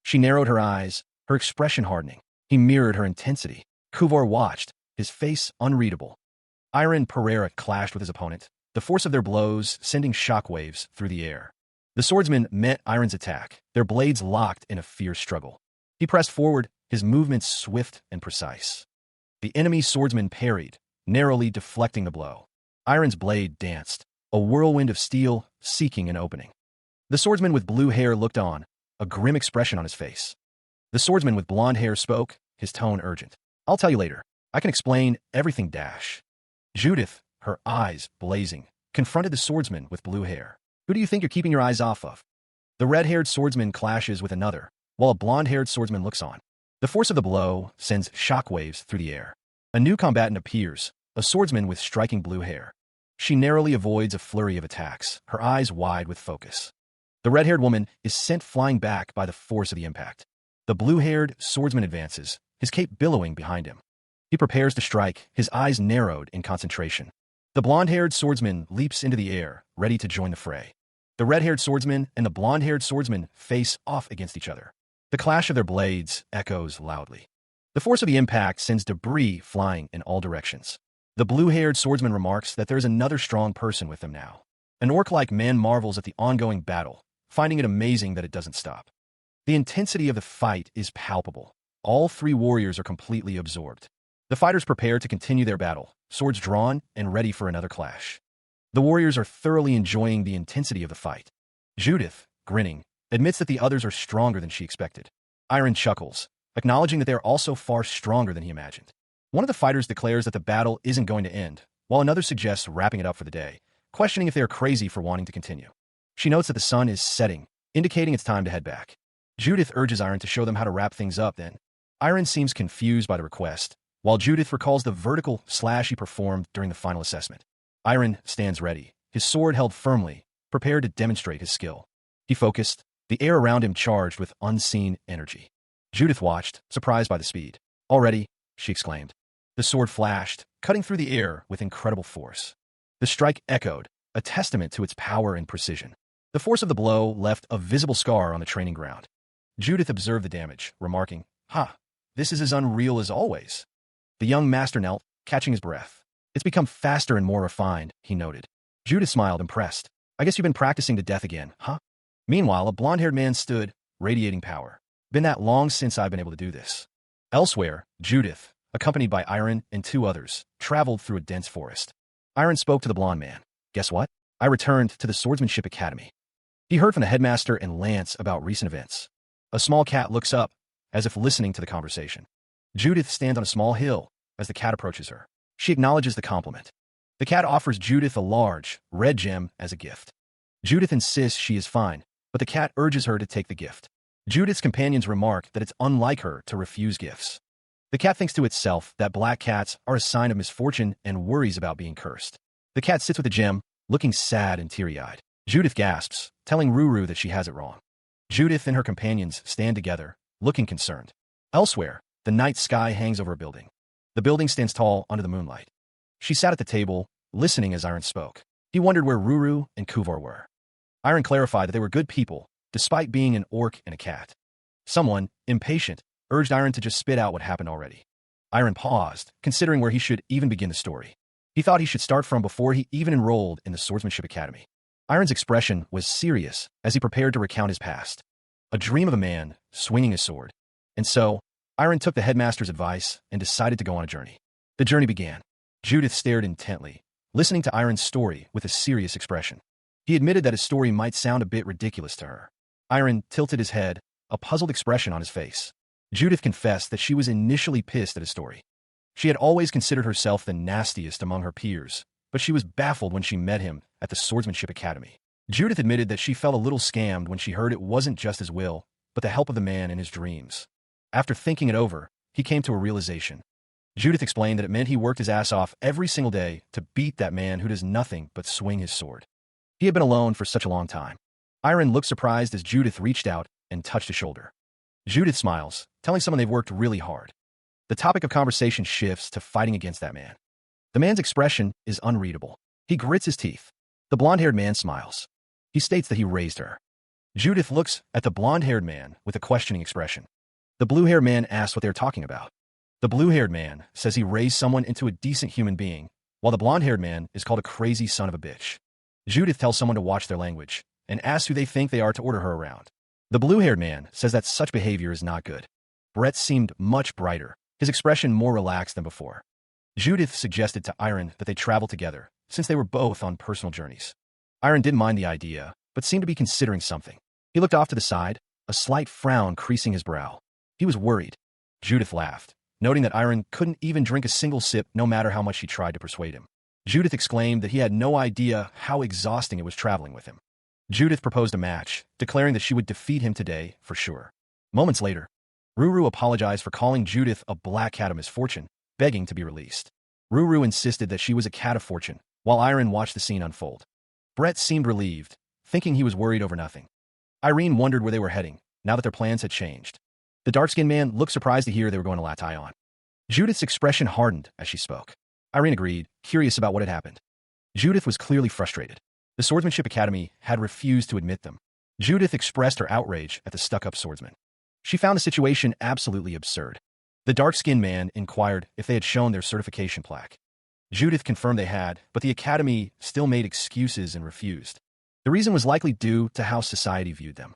She narrowed her eyes, her expression hardening. He mirrored her intensity. Kuvar watched, his face unreadable. Iron Pereira clashed with his opponent, the force of their blows sending shockwaves through the air. The swordsman met Iron's attack, their blades locked in a fierce struggle. He pressed forward, his movements swift and precise. The enemy swordsman parried, narrowly deflecting the blow. Iron's blade danced, a whirlwind of steel seeking an opening. The swordsman with blue hair looked on, a grim expression on his face. The swordsman with blonde hair spoke, his tone urgent. "I'll tell you later. I can explain everything, Dash." Judith, her eyes blazing, confronted the swordsman with blue hair. "Who do you think you're keeping your eyes off of?" The red-haired swordsman clashes with another, while a blonde-haired swordsman looks on. The force of the blow sends shockwaves through the air. A new combatant appears, a swordsman with striking blue hair. She narrowly avoids a flurry of attacks, her eyes wide with focus. The red-haired woman is sent flying back by the force of the impact. The blue-haired swordsman advances, his cape billowing behind him. He prepares to strike, his eyes narrowed in concentration. The blonde-haired swordsman leaps into the air, ready to join the fray. The red-haired swordsman and the blonde-haired swordsman face off against each other. The clash of their blades echoes loudly. The force of the impact sends debris flying in all directions. The blue-haired swordsman remarks that there is another strong person with them now. An orc-like man marvels at the ongoing battle, finding it amazing that it doesn't stop. The intensity of the fight is palpable. All three warriors are completely absorbed. The fighters prepare to continue their battle, swords drawn and ready for another clash. The warriors are thoroughly enjoying the intensity of the fight. Judith, grinning, admits that the others are stronger than she expected. Iron chuckles, acknowledging that they are also far stronger than he imagined. One of the fighters declares that the battle isn't going to end, while another suggests wrapping it up for the day, questioning if they are crazy for wanting to continue. She notes that the sun is setting, indicating it's time to head back. Judith urges Iron to show them how to wrap things up then. Iron seems confused by the request, while Judith recalls the vertical slash he performed during the final assessment. Iron stands ready, his sword held firmly, prepared to demonstrate his skill. He focused, the air around him charged with unseen energy. Judith watched, surprised by the speed. "Already," she exclaimed. The sword flashed, cutting through the air with incredible force. The strike echoed, a testament to its power and precision. The force of the blow left a visible scar on the training ground. Judith observed the damage, remarking, this is as unreal as always." The young master knelt, catching his breath. "It's become faster and more refined," he noted. Judith smiled, impressed. "I guess you've been practicing to death again, huh?" Meanwhile, a blonde-haired man stood, radiating power. Been that long since I've been able to do this. Elsewhere, Judith, accompanied by Iron and 2 others, traveled through a dense forest. Iron spoke to the blond man. Guess what? I returned to the Swordsmanship Academy. He heard from the headmaster and Lance about recent events. A small cat looks up, as if listening to the conversation. Judith stands on a small hill as the cat approaches her. She acknowledges the compliment. The cat offers Judith a large, red gem as a gift. Judith insists she is fine, but the cat urges her to take the gift. Judith's companions remark that it's unlike her to refuse gifts. The cat thinks to itself that black cats are a sign of misfortune and worries about being cursed. The cat sits with the gem, looking sad and teary-eyed. Judith gasps, telling Ruru that she has it wrong. Judith and her companions stand together, looking concerned. Elsewhere, the night sky hangs over a building. The building stands tall under the moonlight. She sat at the table, listening as Iron spoke. He wondered where Ruru and Kuvar were. Iron clarified that they were good people, despite being an orc and a cat. Someone, impatient, urged Iron to just spit out what happened already. Iron paused, considering where he should even begin the story. He thought he should start from before he even enrolled in the Swordsmanship Academy. Iron's expression was serious as he prepared to recount his past. A dream of a man swinging his sword. And so, Iron took the headmaster's advice and decided to go on a journey. The journey began. Judith stared intently, listening to Iron's story with a serious expression. He admitted that his story might sound a bit ridiculous to her. Iron tilted his head, a puzzled expression on his face. Judith confessed that she was initially pissed at his story. She had always considered herself the nastiest among her peers, but she was baffled when she met him at the Swordsmanship Academy. Judith admitted that she felt a little scammed when she heard it wasn't just his will, but the help of the man in his dreams. After thinking it over, he came to a realization. Judith explained that it meant he worked his ass off every single day to beat that man who does nothing but swing his sword. He had been alone for such a long time. Iron looked surprised as Judith reached out and touched his shoulder. Judith smiles, telling someone they've worked really hard. The topic of conversation shifts to fighting against that man. The man's expression is unreadable. He grits his teeth. The blonde-haired man smiles. He states that he raised her. Judith looks at the blonde-haired man with a questioning expression. The blue-haired man asks what they're talking about. The blue-haired man says he raised someone into a decent human being, while the blonde-haired man is called a crazy son of a bitch. Judith tells someone to watch their language and asks who they think they are to order her around. The blue-haired man says that such behavior is not good. Brett seemed much brighter, his expression more relaxed than before. Judith suggested to Iron that they travel together, since they were both on personal journeys. Iron didn't mind the idea, but seemed to be considering something. He looked off to the side, a slight frown creasing his brow. He was worried. Judith laughed, noting that Iron couldn't even drink a single sip no matter how much she tried to persuade him. Judith exclaimed that he had no idea how exhausting it was traveling with him. Judith proposed a match, declaring that she would defeat him today for sure. Moments later, Ruru apologized for calling Judith a black cat of misfortune, begging to be released. Ruru insisted that she was a cat of fortune, while Iron watched the scene unfold. Brett seemed relieved, thinking he was worried over nothing. Irene wondered where they were heading, now that their plans had changed. The dark-skinned man looked surprised to hear they were going to Latayon. Judith's expression hardened as she spoke. Irene agreed, curious about what had happened. Judith was clearly frustrated. The Swordsmanship Academy had refused to admit them. Judith expressed her outrage at the stuck-up swordsman. She found the situation absolutely absurd. The dark-skinned man inquired if they had shown their certification plaque. Judith confirmed they had, but the Academy still made excuses and refused. The reason was likely due to how society viewed them.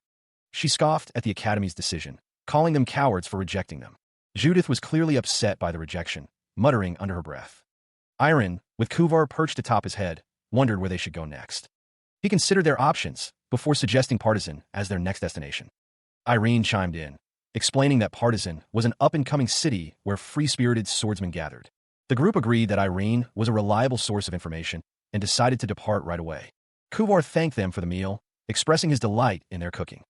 She scoffed at the Academy's decision, calling them cowards for rejecting them. Judith was clearly upset by the rejection, muttering under her breath. Iron, with Kuvar perched atop his head, wondered where they should go next. He considered their options before suggesting Partisan as their next destination. Irene chimed in, explaining that Partisan was an up-and-coming city where free-spirited swordsmen gathered. The group agreed that Irene was a reliable source of information and decided to depart right away. Kuvar thanked them for the meal, expressing his delight in their cooking.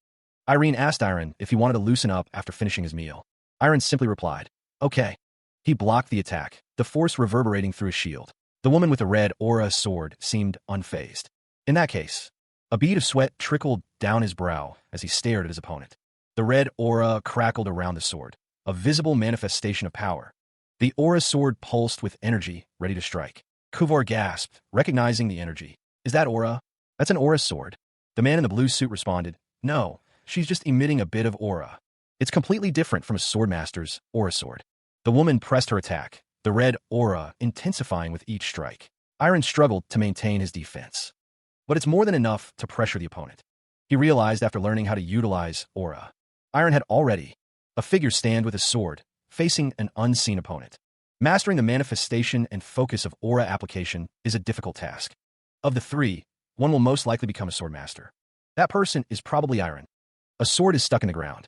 Irene asked Iron if he wanted to loosen up after finishing his meal. Iron simply replied, "Okay." He blocked the attack, the force reverberating through his shield. The woman with the red aura sword seemed unfazed. In that case, a bead of sweat trickled down his brow as he stared at his opponent. The red aura crackled around the sword, a visible manifestation of power. The aura sword pulsed with energy, ready to strike. Kuvar gasped, recognizing the energy. "Is that aura? That's an aura sword." The man in the blue suit responded, "No, she's just emitting a bit of aura. It's completely different from a swordmaster's aura sword." The woman pressed her attack, the red aura intensifying with each strike. Iron struggled to maintain his defense. But it's more than enough to pressure the opponent. He realized after learning how to utilize aura. Iron had already. A figure stand with a sword, facing an unseen opponent. Mastering the manifestation and focus of aura application is a difficult task. Of the three, one will most likely become a sword master. That person is probably Iron. A sword is stuck in the ground.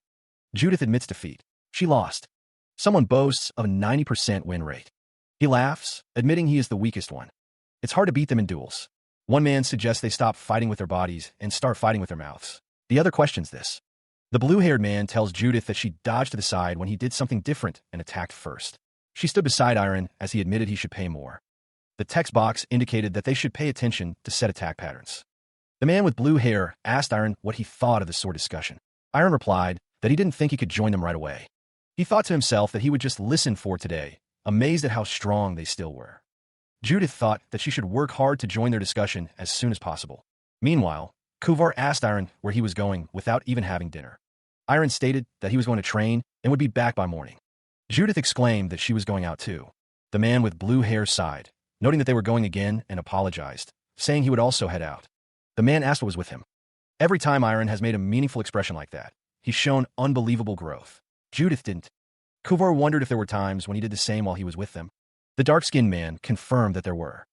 Judith admits defeat. She lost. Someone boasts of a 90% win rate. He laughs, admitting he is the weakest one. It's hard to beat them in duels. One man suggests they stop fighting with their bodies and start fighting with their mouths. The other questions this. The blue-haired man tells Judith that she dodged to the side when he did something different and attacked first. She stood beside Iron as he admitted he should pay more. The text box indicated that they should pay attention to set attack patterns. The man with blue hair asked Iron what he thought of the sword discussion. Iron replied that he didn't think he could join them right away. He thought to himself that he would just listen for today, amazed at how strong they still were. Judith thought that she should work hard to join their discussion as soon as possible. Meanwhile, Kuvar asked Iron where he was going without even having dinner. Iron stated that he was going to train and would be back by morning. Judith exclaimed that she was going out too. The man with blue hair sighed, noting that they were going again, and apologized, saying he would also head out. The man asked what was with him. Every time Iron has made a meaningful expression like that, he's shown unbelievable growth. Judith didn't. Kuvar wondered if there were times when he did the same while he was with them. The dark-skinned man confirmed that there were.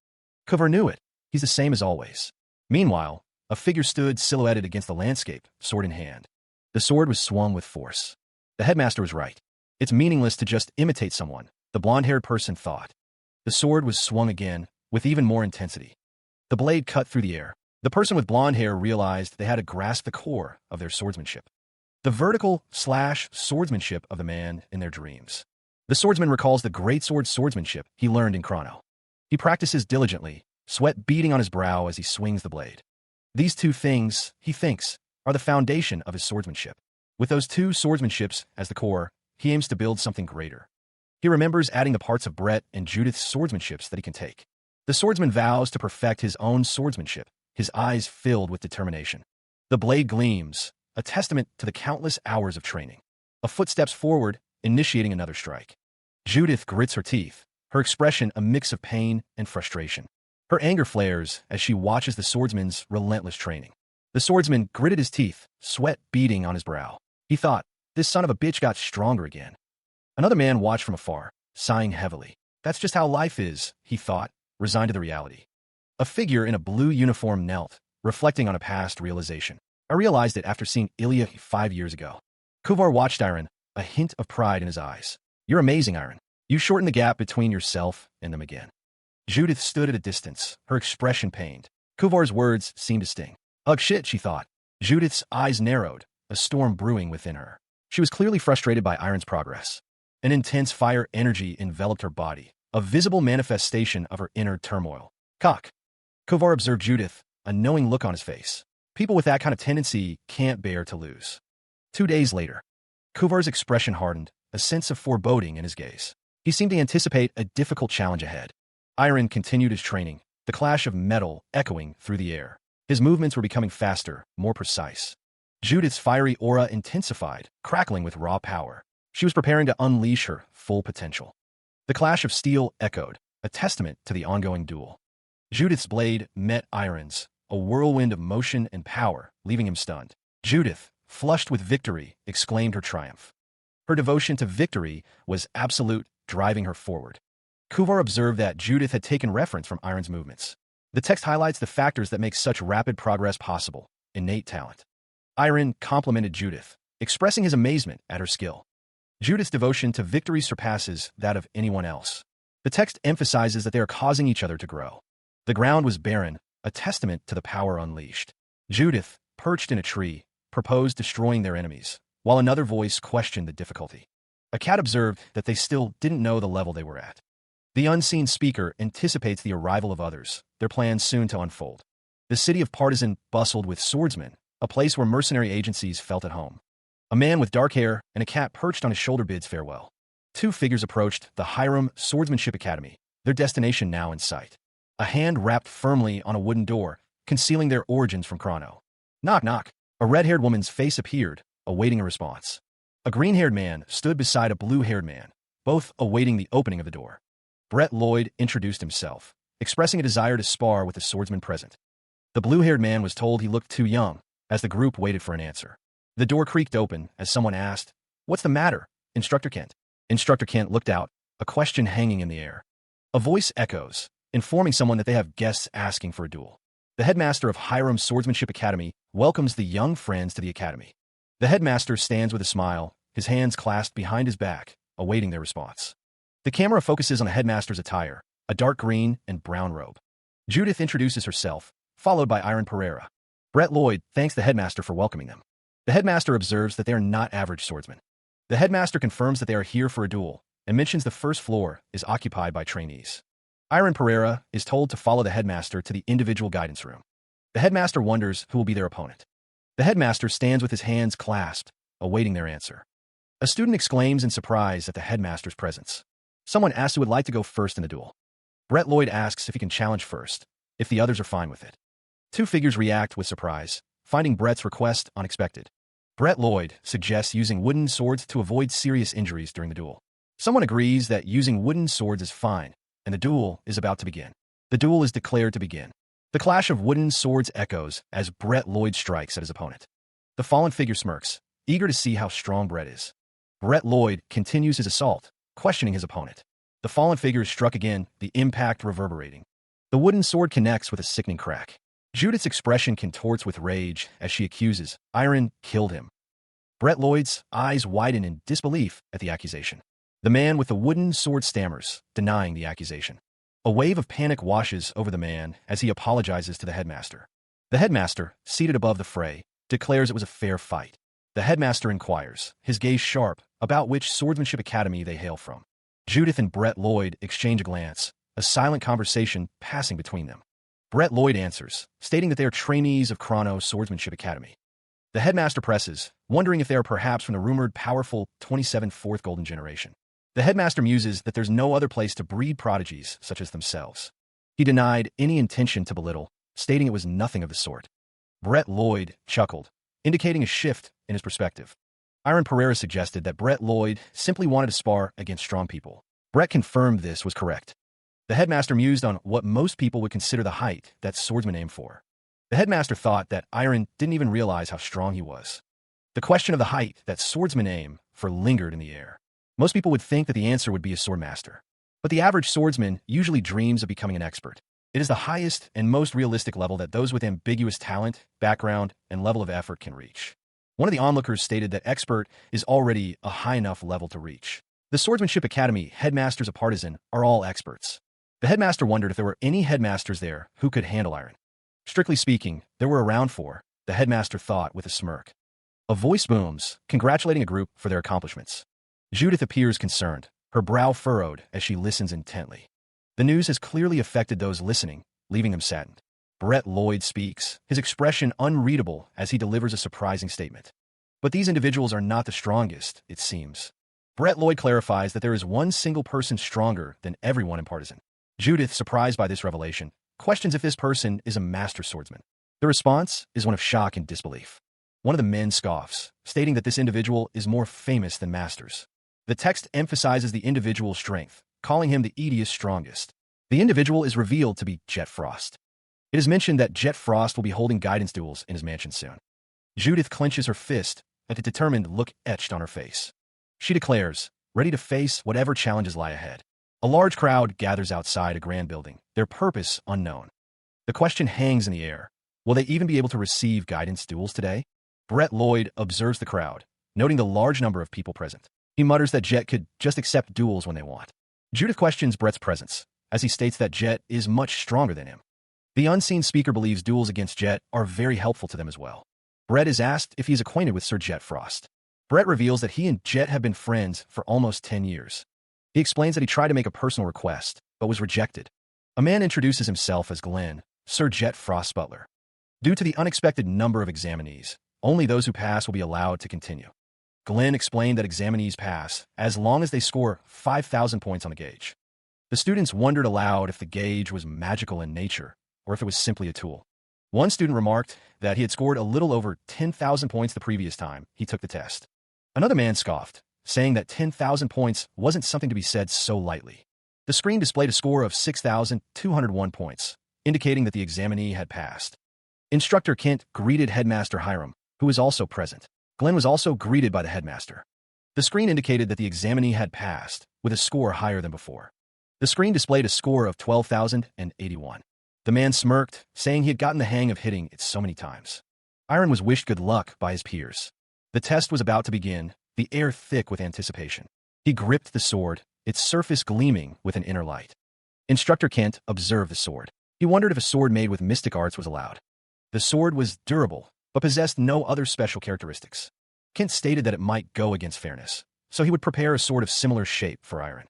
Kuvar knew it. He's the same as always. Meanwhile, a figure stood silhouetted against the landscape, sword in hand. The sword was swung with force. The headmaster was right. It's meaningless to just imitate someone, the blonde-haired person thought. The sword was swung again, with even more intensity. The blade cut through the air. The person with blonde hair realized they had to grasp the core of their swordsmanship. The vertical swordsmanship of the man in their dreams. The swordsman recalls the great swordsmanship he learned in Chrono. He practices diligently, sweat beading on his brow as he swings the blade. These two things, he thinks, are the foundation of his swordsmanship. With those two swordsmanships as the core, he aims to build something greater. He remembers adding the parts of Brett and Judith's swordsmanships that he can take. The swordsman vows to perfect his own swordsmanship, his eyes filled with determination. The blade gleams, a testament to the countless hours of training. A foot steps forward, initiating another strike. Judith grits her teeth, her expression a mix of pain and frustration. Her anger flares as she watches the swordsman's relentless training. The swordsman gritted his teeth, sweat beading on his brow. He thought, this son of a bitch got stronger again. Another man watched from afar, sighing heavily. That's just how life is, he thought, resigned to the reality. A figure in a blue uniform knelt, reflecting on a past realization. I realized it after seeing Ilya 5 years ago. Kuvar watched Iron, a hint of pride in his eyes. You're amazing, Iron. You shortened the gap between yourself and them again. Judith stood at a distance, her expression pained. Kuvar's words seemed to sting. Ugh shit, she thought. Judith's eyes narrowed, a storm brewing within her. She was clearly frustrated by Iron's progress. An intense fire energy enveloped her body, a visible manifestation of her inner turmoil. Cock. Kuvar observed Judith, a knowing look on his face. People with that kind of tendency can't bear to lose. 2 days later, Kuvar's expression hardened, a sense of foreboding in his gaze. He seemed to anticipate a difficult challenge ahead. Iron continued his training, the clash of metal echoing through the air. His movements were becoming faster, more precise. Judith's fiery aura intensified, crackling with raw power. She was preparing to unleash her full potential. The clash of steel echoed, a testament to the ongoing duel. Judith's blade met Iron's, a whirlwind of motion and power, leaving him stunned. Judith, flushed with victory, exclaimed her triumph. Her devotion to victory was absolute, driving her forward. Kuvar observed that Judith had taken reference from Iron's movements. The text highlights the factors that make such rapid progress possible: innate talent. Iron complimented Judith, expressing his amazement at her skill. Judith's devotion to victory surpasses that of anyone else. The text emphasizes that they are causing each other to grow. The ground was barren, a testament to the power unleashed. Judith, perched in a tree, proposed destroying their enemies, while another voice questioned the difficulty. A cat observed that they still didn't know the level they were at. The unseen speaker anticipates the arrival of others, their plans soon to unfold. The city of Partisan bustled with swordsmen, a place where mercenary agencies felt at home. A man with dark hair and a cat perched on his shoulder bids farewell. Two figures approached the Hiram Swordsmanship Academy, their destination now in sight. A hand rapped firmly on a wooden door, concealing their origins from Chrono. Knock, knock. A red-haired woman's face appeared, awaiting a response. A green-haired man stood beside a blue-haired man, both awaiting the opening of the door. Brett Lloyd introduced himself, expressing a desire to spar with the swordsman present. The blue-haired man was told he looked too young, as the group waited for an answer. The door creaked open as someone asked, "What's the matter, Instructor Kent?" Instructor Kent looked out, a question hanging in the air. A voice echoes, informing someone that they have guests asking for a duel. The headmaster of Hiram Swordsmanship Academy welcomes the young friends to the academy. The headmaster stands with a smile, his hands clasped behind his back, awaiting their response. The camera focuses on the headmaster's attire, a dark green and brown robe. Judith introduces herself, followed by Iron Pereira. Brett Lloyd thanks the headmaster for welcoming them. The headmaster observes that they are not average swordsmen. The headmaster confirms that they are here for a duel and mentions the first floor is occupied by trainees. Iron Pereira is told to follow the headmaster to the individual guidance room. The headmaster wonders who will be their opponent. The headmaster stands with his hands clasped, awaiting their answer. A student exclaims in surprise at the headmaster's presence. Someone asks who would like to go first in the duel. Brett Lloyd asks if he can challenge first, if the others are fine with it. Two figures react with surprise, finding Brett's request unexpected. Brett Lloyd suggests using wooden swords to avoid serious injuries during the duel. Someone agrees that using wooden swords is fine, and the duel is about to begin. The duel is declared to begin. The clash of wooden swords echoes as Brett Lloyd strikes at his opponent. The fallen figure smirks, eager to see how strong Brett is. Brett Lloyd continues his assault, questioning his opponent. The fallen figure is struck again, the impact reverberating. The wooden sword connects with a sickening crack. Judith's expression contorts with rage as she accuses, Iron killed him. Brett Lloyd's eyes widen in disbelief at the accusation. The man with the wooden sword stammers, denying the accusation. A wave of panic washes over the man as he apologizes to the headmaster. The headmaster, seated above the fray, declares it was a fair fight. The headmaster inquires, his gaze sharp, about which swordsmanship academy they hail from. Judith and Brett Lloyd exchange a glance, a silent conversation passing between them. Brett Lloyd answers, stating that they are trainees of Chrono Swordsmanship Academy. The headmaster presses, wondering if they are perhaps from the rumored powerful 27th Fourth Golden Generation. The headmaster muses that there's no other place to breed prodigies such as themselves. He denied any intention to belittle, stating it was nothing of the sort. Brett Lloyd chuckled, indicating a shift in his perspective. Iron Pereira suggested that Brett Lloyd simply wanted to spar against strong people. Brett confirmed this was correct. The headmaster mused on what most people would consider the height that swordsmen aim for. The headmaster thought that Iron didn't even realize how strong he was. The question of the height that swordsmen aim for lingered in the air. Most people would think that the answer would be a swordmaster. But the average swordsman usually dreams of becoming an expert. It is the highest and most realistic level that those with ambiguous talent, background, and level of effort can reach. One of the onlookers stated that expert is already a high enough level to reach. The Swordsmanship Academy headmasters of Partisan are all experts. The headmaster wondered if there were any headmasters there who could handle Iron. Strictly speaking, there were around 4, the headmaster thought with a smirk. A voice booms, congratulating a group for their accomplishments. Judith appears concerned, her brow furrowed as she listens intently. The news has clearly affected those listening, leaving them saddened. Brett Lloyd speaks, his expression unreadable as he delivers a surprising statement. But these individuals are not the strongest, it seems. Brett Lloyd clarifies that there is one single person stronger than everyone in Partisan. Judith, surprised by this revelation, questions if this person is a master swordsman. The response is one of shock and disbelief. One of the men scoffs, stating that this individual is more famous than masters. The text emphasizes the individual's strength, calling him the Edius strongest. The individual is revealed to be Jet Frost. It is mentioned that Jet Frost will be holding guidance duels in his mansion soon. Judith clenches her fist at the determined look etched on her face. She declares, ready to face whatever challenges lie ahead. A large crowd gathers outside a grand building, their purpose unknown. The question hangs in the air. Will they even be able to receive guidance duels today? Brett Lloyd observes the crowd, noting the large number of people present. He mutters that Jet could just accept duels when they want. Judith questions Brett's presence, as he states that Jet is much stronger than him. The unseen speaker believes duels against Jet are very helpful to them as well. Brett is asked if he is acquainted with Sir Jet Frost. Brett reveals that he and Jet have been friends for almost 10 years. He explains that he tried to make a personal request, but was rejected. A man introduces himself as Glenn, Sir Jet Frost's butler. Due to the unexpected number of examinees, only those who pass will be allowed to continue. Glenn explained that examinees pass as long as they score 5,000 points on the gauge. The students wondered aloud if the gauge was magical in nature, or if it was simply a tool. One student remarked that he had scored a little over 10,000 points the previous time he took the test. Another man scoffed, saying that 10,000 points wasn't something to be said so lightly. The screen displayed a score of 6,201 points, indicating that the examinee had passed. Instructor Kent greeted Headmaster Hiram, who was also present. Glenn was also greeted by the headmaster. The screen indicated that the examinee had passed, with a score higher than before. The screen displayed a score of 12,081. The man smirked, saying he had gotten the hang of hitting it so many times. Iron was wished good luck by his peers. The test was about to begin, the air thick with anticipation. He gripped the sword, its surface gleaming with an inner light. Instructor Kent observed the sword. He wondered if a sword made with mystic arts was allowed. The sword was durable, but possessed no other special characteristics. Kent stated that it might go against fairness, so he would prepare a sword of similar shape for Iron.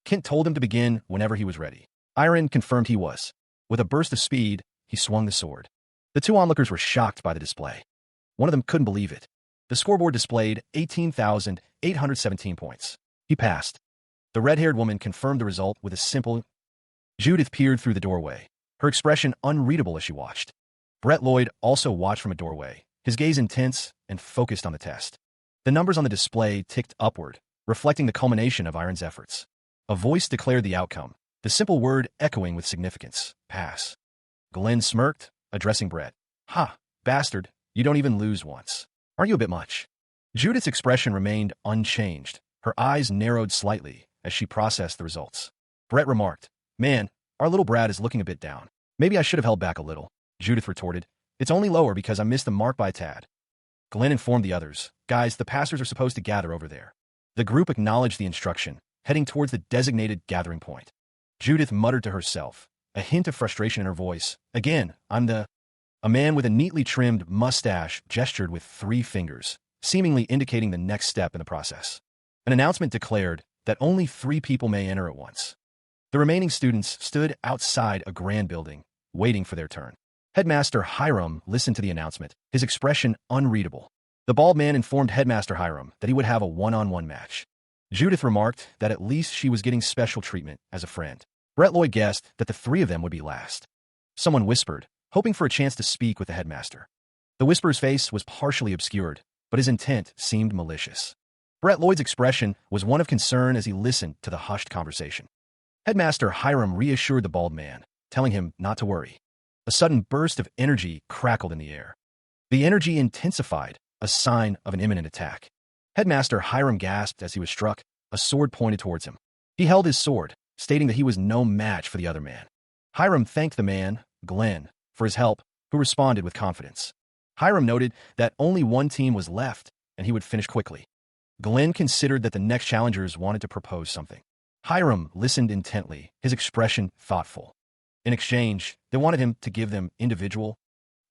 Kent told him to begin whenever he was ready. Iron confirmed he was. With a burst of speed, he swung the sword. The two onlookers were shocked by the display. One of them couldn't believe it. The scoreboard displayed 18,817 points. He passed. The red-haired woman confirmed the result with a simple. Judith peered through the doorway, her expression unreadable as she watched. Brett Lloyd also watched from a doorway, his gaze intense and focused on the test. The numbers on the display ticked upward, reflecting the culmination of Iron's efforts. A voice declared the outcome, the simple word echoing with significance: pass. Glenn smirked, addressing Brett. Ha, bastard, you don't even lose once. Aren't you a bit much? Judith's expression remained unchanged. Her eyes narrowed slightly as she processed the results. Brett remarked, Man, our little Brad is looking a bit down. Maybe I should have held back a little. Judith retorted, It's only lower because I missed the mark by a tad. Glenn informed the others, Guys, the passers are supposed to gather over there. The group acknowledged the instruction, heading towards the designated gathering point. Judith muttered to herself, a hint of frustration in her voice. Again, A man with a neatly trimmed mustache gestured with 3 fingers, seemingly indicating the next step in the process. An announcement declared that only 3 people may enter at once. The remaining students stood outside a grand building, waiting for their turn. Headmaster Hiram listened to the announcement, his expression unreadable. The bald man informed Headmaster Hiram that he would have a one-on-one match. Judith remarked that at least she was getting special treatment as a friend. Brett Lloyd guessed that the 3 of them would be last. Someone whispered, hoping for a chance to speak with the headmaster. The whisperer's face was partially obscured, but his intent seemed malicious. Brett Lloyd's expression was one of concern as he listened to the hushed conversation. Headmaster Hiram reassured the bald man, telling him not to worry. A sudden burst of energy crackled in the air. The energy intensified, a sign of an imminent attack. Headmaster Hiram gasped as he was struck, a sword pointed towards him. He held his sword, stating that he was no match for the other man. Hiram thanked the man, Glenn, for his help, who responded with confidence. Hiram noted that only one team was left, and he would finish quickly. Glenn considered that the next challengers wanted to propose something. Hiram listened intently, his expression thoughtful. In exchange, they wanted him to give them individual.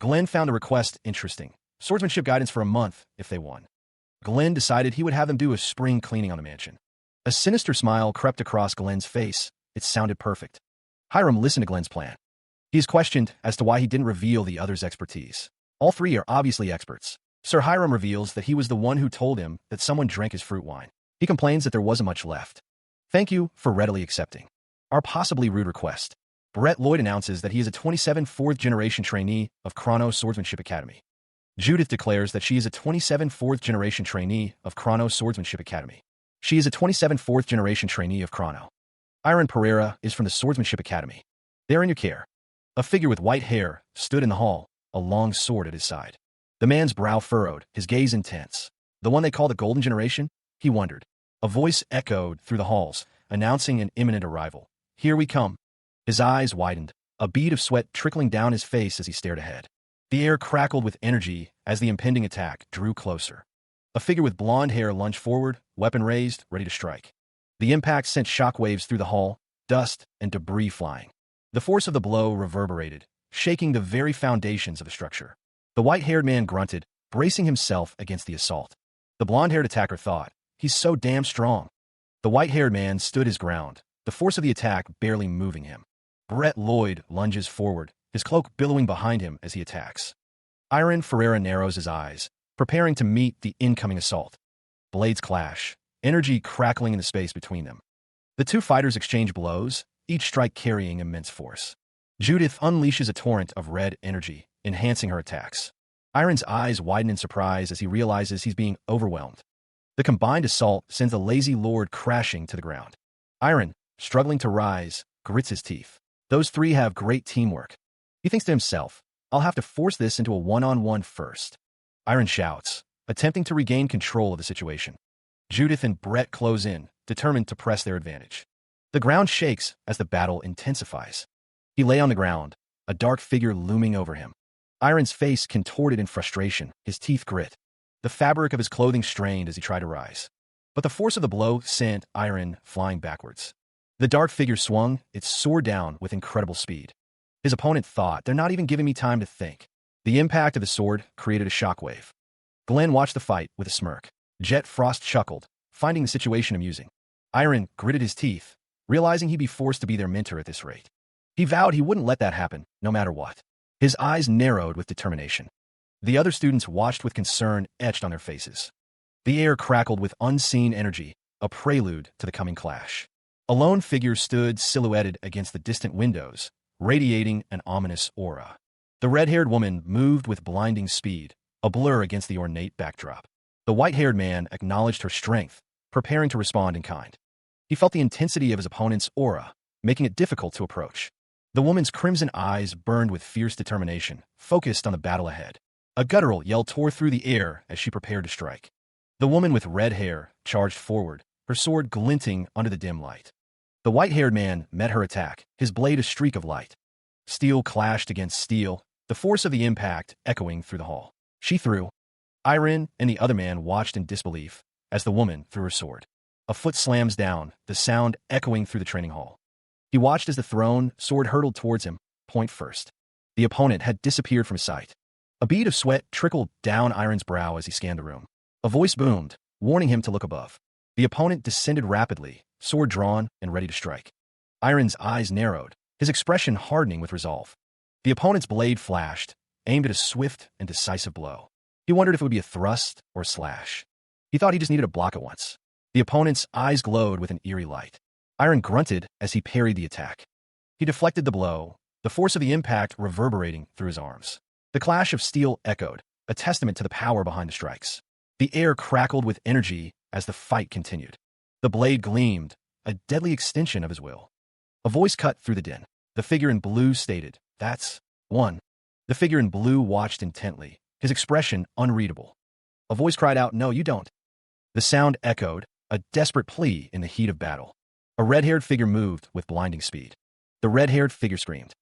Glenn found the request interesting. Swordsmanship guidance for a month if they won. Glenn decided he would have them do a spring cleaning on the mansion. A sinister smile crept across Glenn's face. It sounded perfect. Hiram listened to Glenn's plan. He is questioned as to why he didn't reveal the other's expertise. All 3 are obviously experts. Sir Hiram reveals that he was the one who told him that someone drank his fruit wine. He complains that there wasn't much left. Thank you for readily accepting our possibly rude request. Brett Lloyd announces that he is a 27 fourth-generation trainee of Chrono Swordsmanship Academy. Judith declares that she is a 27 fourth-generation trainee of Chrono Swordsmanship Academy. She is a 27 fourth-generation trainee of Chrono. Iron Pereira is from the Swordsmanship Academy. They are in your care. A figure with white hair stood in the hall, a long sword at his side. The man's brow furrowed, his gaze intense. The one they call the Golden Generation? He wondered. A voice echoed through the halls, announcing an imminent arrival. Here we come. His eyes widened, a bead of sweat trickling down his face as he stared ahead. The air crackled with energy as the impending attack drew closer. A figure with blonde hair lunged forward, weapon raised, ready to strike. The impact sent shockwaves through the hall, dust and debris flying. The force of the blow reverberated, shaking the very foundations of the structure. The white-haired man grunted, bracing himself against the assault. The blonde-haired attacker thought, he's so damn strong. The white-haired man stood his ground, the force of the attack barely moving him. Brett Lloyd lunges forward, his cloak billowing behind him as he attacks. Iron Ferreira narrows his eyes, preparing to meet the incoming assault. Blades clash, energy crackling in the space between them. The 2 fighters exchange blows, each strike carrying immense force. Judith unleashes a torrent of red energy, enhancing her attacks. Iron's eyes widen in surprise as he realizes he's being overwhelmed. The combined assault sends the lazy lord crashing to the ground. Iron, struggling to rise, grits his teeth. Those 3 have great teamwork. He thinks to himself, I'll have to force this into a one-on-one first. Iron shouts, attempting to regain control of the situation. Judith and Brett close in, determined to press their advantage. The ground shakes as the battle intensifies. He lay on the ground, a dark figure looming over him. Iron's face contorted in frustration, his teeth grit. The fabric of his clothing strained as he tried to rise. But the force of the blow sent Iron flying backwards. The dark figure swung, it soared down with incredible speed. His opponent thought, "They're not even giving me time to think." The impact of the sword created a shockwave. Glenn watched the fight with a smirk. Jet Frost chuckled, finding the situation amusing. Iron gritted his teeth, realizing he'd be forced to be their mentor at this rate. He vowed he wouldn't let that happen, no matter what. His eyes narrowed with determination. The other students watched with concern etched on their faces. The air crackled with unseen energy, a prelude to the coming clash. A lone figure stood silhouetted against the distant windows, radiating an ominous aura. The red-haired woman moved with blinding speed, a blur against the ornate backdrop. The white-haired man acknowledged her strength, preparing to respond in kind. He felt the intensity of his opponent's aura, making it difficult to approach. The woman's crimson eyes burned with fierce determination, focused on the battle ahead. A guttural yell tore through the air as she prepared to strike. The woman with red hair charged forward, her sword glinting under the dim light. The white-haired man met her attack, his blade a streak of light. Steel clashed against steel, the force of the impact echoing through the hall. She threw. Iron and the other man watched in disbelief as the woman threw her sword. A foot slams down, the sound echoing through the training hall. He watched as the thrown sword hurtled towards him, point first. The opponent had disappeared from sight. A bead of sweat trickled down Iron's brow as he scanned the room. A voice boomed, warning him to look above. The opponent descended rapidly, sword drawn and ready to strike. Iron's eyes narrowed, his expression hardening with resolve. The opponent's blade flashed, aimed at a swift and decisive blow. He wondered if it would be a thrust or a slash. He thought he just needed to block it once. The opponent's eyes glowed with an eerie light. Iron grunted as he parried the attack. He deflected the blow, the force of the impact reverberating through his arms. The clash of steel echoed, a testament to the power behind the strikes. The air crackled with energy as the fight continued. The blade gleamed, a deadly extension of his will. A voice cut through the din. The figure in blue stated, "That's one." The figure in blue watched intently, his expression unreadable. A voice cried out, "No, you don't." The sound echoed, a desperate plea in the heat of battle. A red-haired figure moved with blinding speed. The red-haired figure screamed.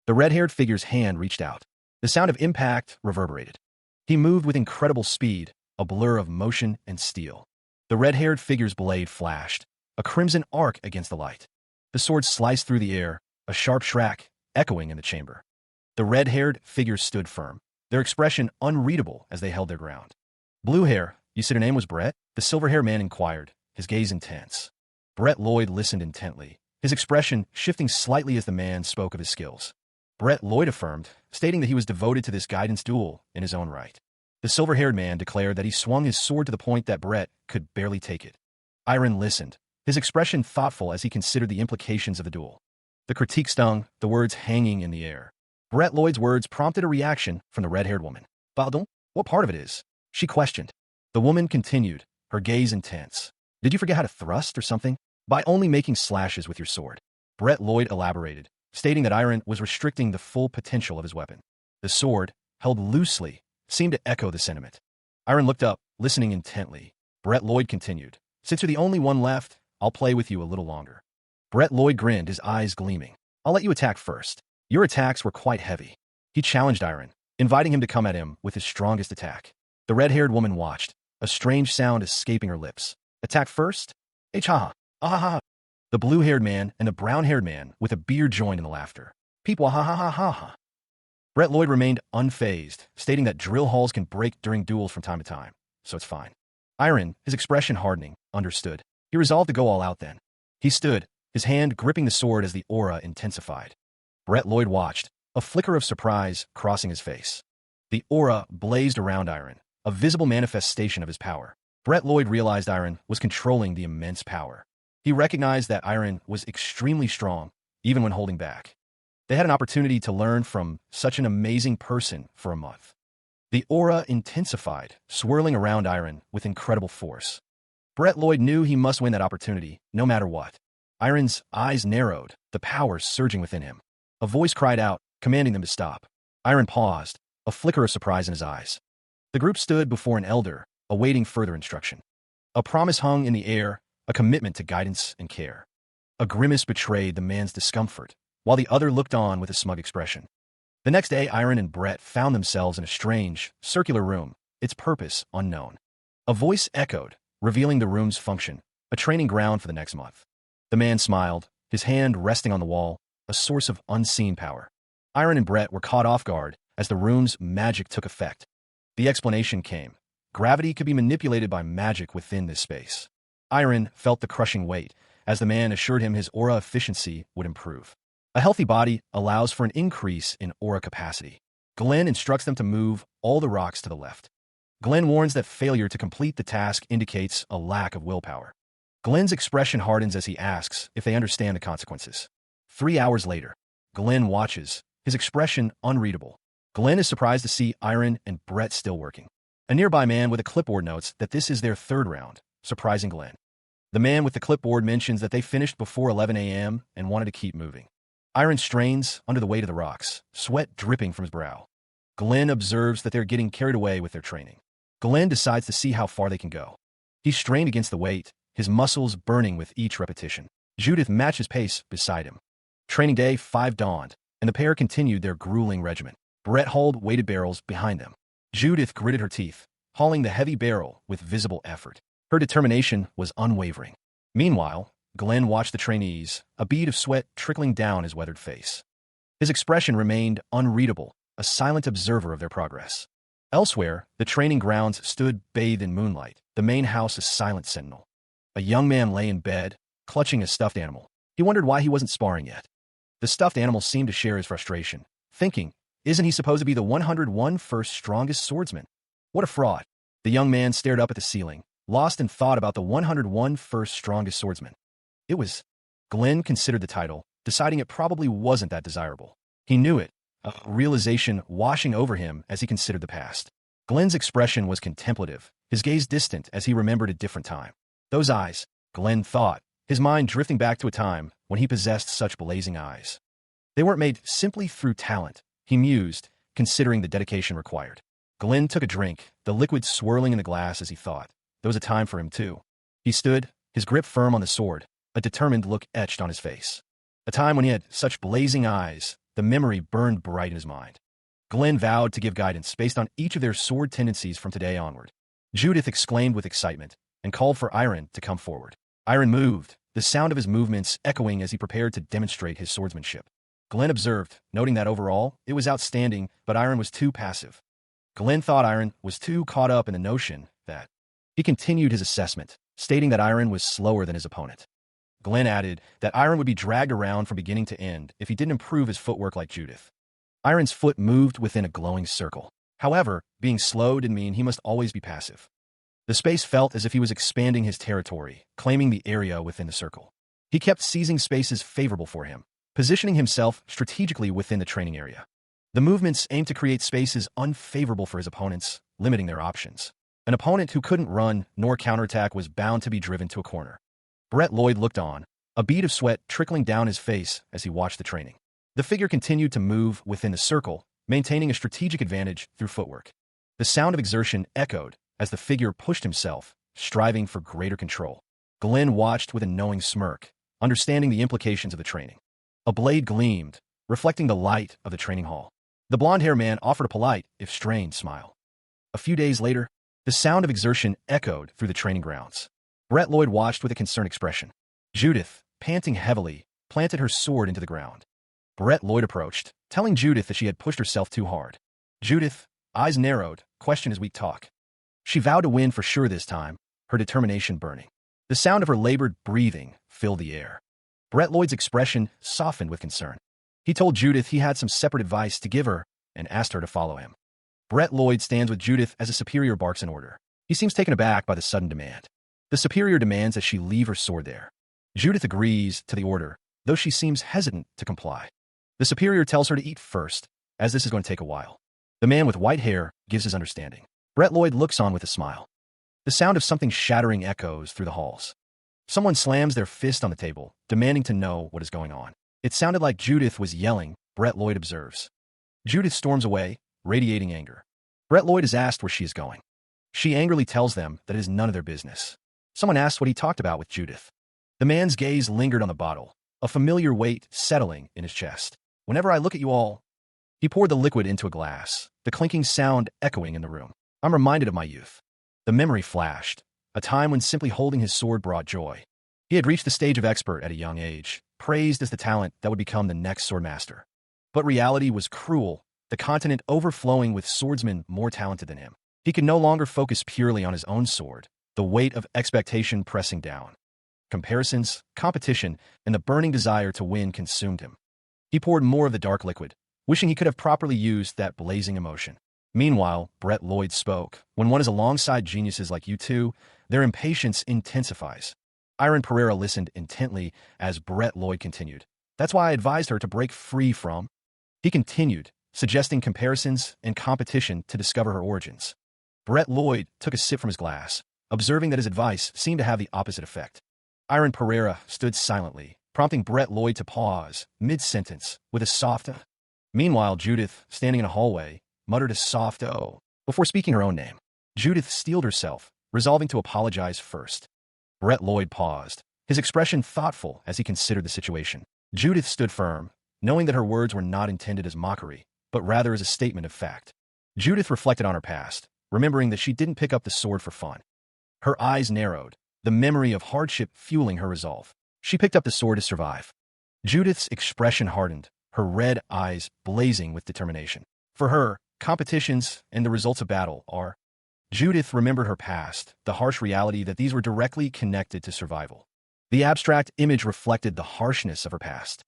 The red-haired figure's hand reached out. The sound of impact reverberated. He moved with incredible speed, a blur of motion and steel. The red-haired figure's blade flashed, a crimson arc against the light. The sword sliced through the air, a sharp shrack echoing in the chamber. The red-haired figures stood firm, their expression unreadable as they held their ground. "Blue hair, you said her name was Brett?" The silver-haired man inquired, his gaze intense. Brett Lloyd listened intently, his expression shifting slightly as the man spoke of his skills. Brett Lloyd affirmed, stating that he was devoted to this guidance duel in his own right. The silver-haired man declared that he swung his sword to the point that Brett could barely take it. Iron listened, his expression thoughtful as he considered the implications of the duel. The critique stung, the words hanging in the air. Brett Lloyd's words prompted a reaction from the red-haired woman. "Pardon? What part of it is?" she questioned. The woman continued, her gaze intense. "Did you forget how to thrust or something? By only making slashes with your sword." Brett Lloyd elaborated, stating that Iron was restricting the full potential of his weapon. The sword, held loosely, seemed to echo the sentiment. Iron looked up, listening intently. Brett Lloyd continued, "Since you're the only one left, I'll play with you a little longer." Brett Lloyd grinned, his eyes gleaming. "I'll let you attack first. Your attacks were quite heavy." He challenged Iron, inviting him to come at him with his strongest attack. The red-haired woman watched, a strange sound escaping her lips. "Attack first? Ha ha." The blue-haired man and the brown-haired man with a beard joined in the laughter. "Peep wah ha ha ha ha ha." Brett Lloyd remained unfazed, stating that drill halls can break during duels from time to time, so it's fine. Iron, his expression hardening, understood. He resolved to go all out then. He stood, his hand gripping the sword as the aura intensified. Brett Lloyd watched, a flicker of surprise crossing his face. The aura blazed around Iron, a visible manifestation of his power. Brett Lloyd realized Iron was controlling the immense power. He recognized that Iron was extremely strong, even when holding back. They had an opportunity to learn from such an amazing person for a month. The aura intensified, swirling around Iron with incredible force. Brett Lloyd knew he must win that opportunity, no matter what. Iron's eyes narrowed, the power surging within him. A voice cried out, commanding them to stop. Iron paused, a flicker of surprise in his eyes. The group stood before an elder, awaiting further instruction. A promise hung in the air, a commitment to guidance and care. A grimace betrayed the man's discomfort, while the other looked on with a smug expression. The next day, Iron and Brett found themselves in a strange, circular room, its purpose unknown. A voice echoed, revealing the room's function, a training ground for the next month. The man smiled, his hand resting on the wall, a source of unseen power. Iron and Brett were caught off guard as the room's magic took effect. The explanation came. Gravity could be manipulated by magic within this space. Iron felt the crushing weight as the man assured him his aura efficiency would improve. A healthy body allows for an increase in aura capacity. Glenn instructs them to move all the rocks to the left. Glenn warns that failure to complete the task indicates a lack of willpower. Glenn's expression hardens as he asks if they understand the consequences. 3 hours later, Glenn watches, his expression unreadable. Glenn is surprised to see Iron and Brett still working. A nearby man with a clipboard notes that this is their third round, surprising Glenn. The man with the clipboard mentions that they finished before 11 a.m. and wanted to keep moving. Iron strains under the weight of the rocks, sweat dripping from his brow. Glenn observes that they're getting carried away with their training. Glenn decides to see how far they can go. He strained against the weight, his muscles burning with each repetition. Judith matched his pace beside him. Training day 5 dawned, and the pair continued their grueling regimen. Brett hauled weighted barrels behind them. Judith gritted her teeth, hauling the heavy barrel with visible effort. Her determination was unwavering. Meanwhile, Glenn watched the trainees, a bead of sweat trickling down his weathered face. His expression remained unreadable, a silent observer of their progress. Elsewhere, the training grounds stood bathed in moonlight, the main house a silent sentinel. A young man lay in bed, clutching a stuffed animal. He wondered why he wasn't sparring yet. The stuffed animal seemed to share his frustration, thinking, isn't he supposed to be the 101 first strongest swordsman? What a fraud. The young man stared up at the ceiling, lost in thought about the 101 first strongest swordsman. It was. Glenn considered the title, deciding it probably wasn't that desirable. He knew it, a realization washing over him as he considered the past. Glenn's expression was contemplative, his gaze distant as he remembered a different time. Those eyes, Glenn thought, his mind drifting back to a time when he possessed such blazing eyes. They weren't made simply through talent, he mused, considering the dedication required. Glenn took a drink, the liquid swirling in the glass as he thought. There was a time for him, too. He stood, his grip firm on the sword, a determined look etched on his face. A time when he had such blazing eyes, the memory burned bright in his mind. Glenn vowed to give guidance based on each of their sword tendencies from today onward. Judith exclaimed with excitement and called for Iron to come forward. Iron moved, the sound of his movements echoing as he prepared to demonstrate his swordsmanship. Glenn observed, noting that overall, it was outstanding, but Iron was too passive. Glenn thought Iron was too caught up in the notion that. He continued his assessment, stating that Iron was slower than his opponent. Glenn added that Iron would be dragged around from beginning to end if he didn't improve his footwork like Judith. Iron's foot moved within a glowing circle. However, being slow didn't mean he must always be passive. The space felt as if he was expanding his territory, claiming the area within the circle. He kept seizing spaces favorable for him, positioning himself strategically within the training area. The movements aimed to create spaces unfavorable for his opponents, limiting their options. An opponent who couldn't run nor counterattack was bound to be driven to a corner. Brett Lloyd looked on, a bead of sweat trickling down his face as he watched the training. The figure continued to move within the circle, maintaining a strategic advantage through footwork. The sound of exertion echoed as the figure pushed himself, striving for greater control. Glenn watched with a knowing smirk, understanding the implications of the training. A blade gleamed, reflecting the light of the training hall. The blonde-haired man offered a polite, if strained, smile. A few days later, the sound of exertion echoed through the training grounds. Brett Lloyd watched with a concerned expression. Judith, panting heavily, planted her sword into the ground. Brett Lloyd approached, telling Judith that she had pushed herself too hard. Judith, eyes narrowed, questioned his weak talk. She vowed to win for sure this time, her determination burning. The sound of her labored breathing filled the air. Brett Lloyd's expression softened with concern. He told Judith he had some separate advice to give her and asked her to follow him. Brett Lloyd stands with Judith as a superior barks an order. He seems taken aback by the sudden demand. The superior demands that she leave her sword there. Judith agrees to the order, though she seems hesitant to comply. The superior tells her to eat first, as this is going to take a while. The man with white hair gives his understanding. Brett Lloyd looks on with a smile. The sound of something shattering echoes through the halls. Someone slams their fist on the table, demanding to know what is going on. It sounded like Judith was yelling, Brett Lloyd observes. Judith storms away, radiating anger. Brett Lloyd is asked where she is going. She angrily tells them that it is none of their business. Someone asks what he talked about with Judith. The man's gaze lingered on the bottle, a familiar weight settling in his chest. Whenever I look at you all, he poured the liquid into a glass, the clinking sound echoing in the room. I'm reminded of my youth. The memory flashed, a time when simply holding his sword brought joy. He had reached the stage of expert at a young age, praised as the talent that would become the next swordmaster. But reality was cruel, the continent overflowing with swordsmen more talented than him. He could no longer focus purely on his own sword, the weight of expectation pressing down. Comparisons, competition, and the burning desire to win consumed him. He poured more of the dark liquid, wishing he could have properly used that blazing emotion. Meanwhile, Brett Lloyd spoke. When one is alongside geniuses like you two, their impatience intensifies. Iron Pereira listened intently as Brett Lloyd continued. That's why I advised her to break free from. He continued, suggesting comparisons and competition to discover her origins. Brett Lloyd took a sip from his glass, observing that his advice seemed to have the opposite effect. Iron Pereira stood silently, prompting Brett Lloyd to pause, mid-sentence, with a soft Meanwhile, Judith, standing in a hallway, muttered a soft "oh" before speaking her own name. Judith steeled herself, resolving to apologize first. Brett Lloyd paused, his expression thoughtful as he considered the situation. Judith stood firm, knowing that her words were not intended as mockery, but rather as a statement of fact. Judith reflected on her past, remembering that she didn't pick up the sword for fun. Her eyes narrowed, the memory of hardship fueling her resolve. She picked up the sword to survive. Judith's expression hardened, her red eyes blazing with determination. For her, competitions and the results of battle are. Judith remembered her past, the harsh reality that these were directly connected to survival. The abstract image reflected the harshness of her past.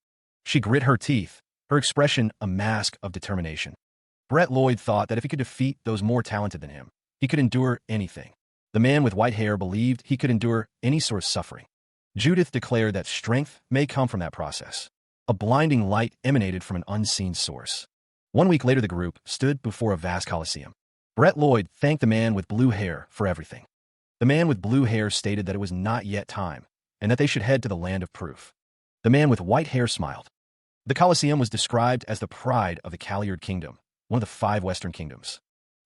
She grit her teeth, her expression a mask of determination. Brett Lloyd thought that if he could defeat those more talented than him, he could endure anything. The man with white hair believed he could endure any sort of suffering. Judith declared that strength may come from that process. A blinding light emanated from an unseen source. 1 week later, the group stood before a vast coliseum. Brett Lloyd thanked the man with blue hair for everything. The man with blue hair stated that it was not yet time, and that they should head to the land of proof. The man with white hair smiled. The Colosseum was described as the pride of the Calyard Kingdom, one of the 5 Western kingdoms.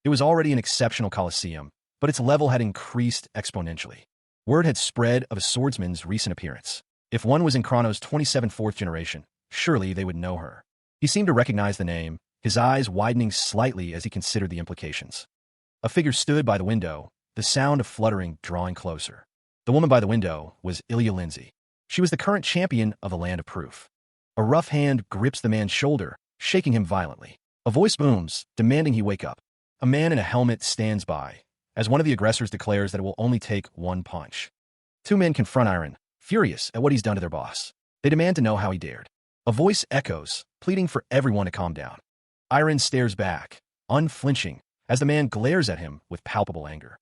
It was already an exceptional Colosseum, but its level had increased exponentially. Word had spread of a swordsman's recent appearance. If one was in Chrono's 27th fourth generation, surely they would know her. He seemed to recognize the name, his eyes widening slightly as he considered the implications. A figure stood by the window, the sound of fluttering drawing closer. The woman by the window was Ilya Lindsay. She was the current champion of the Land of Proof. A rough hand grips the man's shoulder, shaking him violently. A voice booms, demanding he wake up. A man in a helmet stands by, as one of the aggressors declares that it will only take one punch. 2 men confront Iron, furious at what he's done to their boss. They demand to know how he dared. A voice echoes, pleading for everyone to calm down. Iron stares back, unflinching, as the man glares at him with palpable anger.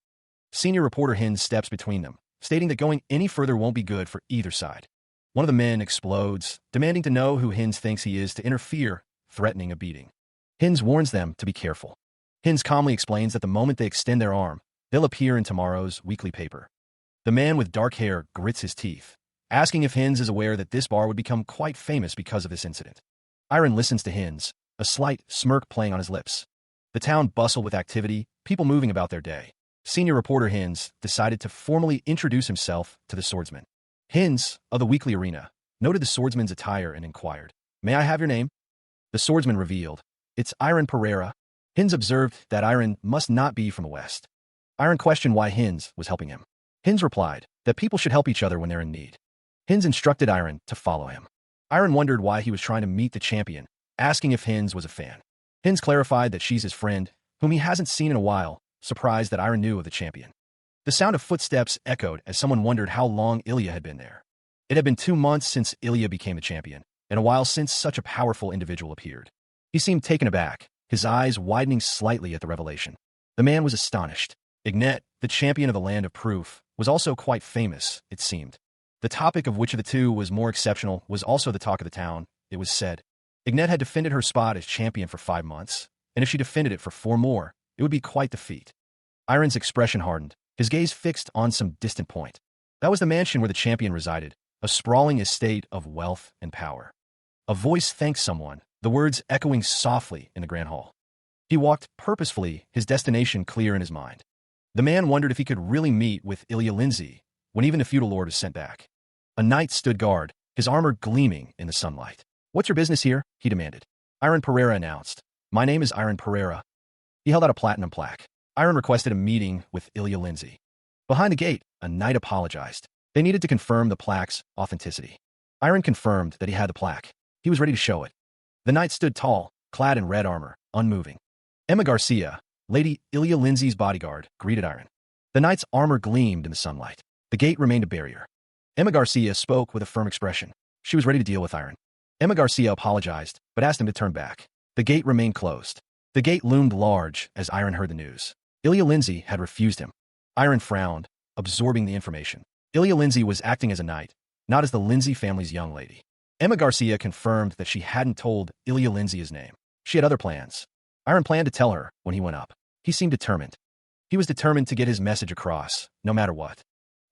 Senior reporter Hins steps between them, stating that going any further won't be good for either side. One of the men explodes, demanding to know who Hins thinks he is to interfere, threatening a beating. Hins warns them to be careful. Hins calmly explains that the moment they extend their arm, they'll appear in tomorrow's weekly paper. The man with dark hair grits his teeth, asking if Hins is aware that this bar would become quite famous because of this incident. Iron listens to Hins, a slight smirk playing on his lips. The town bustled with activity, people moving about their day. Senior reporter Hins decided to formally introduce himself to the swordsman. Hins, of the Weekly Arena, noted the swordsman's attire and inquired, "May I have your name?" The swordsman revealed, "It's Iron Pereira." Hins observed that Iron must not be from the West. Iron questioned why Hins was helping him. Hins replied that people should help each other when they're in need. Hins instructed Iron to follow him. Iron wondered why he was trying to meet the champion, asking if Hins was a fan. Hins clarified that she's his friend, whom he hasn't seen in a while, surprised that Iron knew of the champion. The sound of footsteps echoed as someone wondered how long Ilya had been there. It had been 2 months since Ilya became the champion, and a while since such a powerful individual appeared. He seemed taken aback, his eyes widening slightly at the revelation. The man was astonished. Ignet, the champion of the Land of Proof, was also quite famous, it seemed. The topic of which of the two was more exceptional was also the talk of the town, it was said. Ignet had defended her spot as champion for 5 months, and if she defended it for 4 more, it would be quite the feat. Iron's expression hardened, his gaze fixed on some distant point. That was the mansion where the champion resided, a sprawling estate of wealth and power. A voice thanked someone, the words echoing softly in the grand hall. He walked purposefully, his destination clear in his mind. The man wondered if he could really meet with Ilya Lindsay when even the feudal lord was sent back. A knight stood guard, his armor gleaming in the sunlight. "What's your business here?" he demanded. Iron Pereira announced. "My name is Iron Pereira." He held out a platinum plaque. Iron requested a meeting with Ilya Lindsay. Behind the gate, a knight apologized. They needed to confirm the plaque's authenticity. Iron confirmed that he had the plaque. He was ready to show it. The knight stood tall, clad in red armor, unmoving. Emma Garcia, Lady Ilya Lindsay's bodyguard, greeted Iron. The knight's armor gleamed in the sunlight. The gate remained a barrier. Emma Garcia spoke with a firm expression. She was ready to deal with Iron. Emma Garcia apologized, but asked him to turn back. The gate remained closed. The gate loomed large as Iron heard the news. Ilya Lindsay had refused him. Iron frowned, absorbing the information. Ilya Lindsay was acting as a knight, not as the Lindsay family's young lady. Emma Garcia confirmed that she hadn't told Ilya Lindsay his name. She had other plans. Iron planned to tell her when he went up. He seemed determined. He was determined to get his message across, no matter what.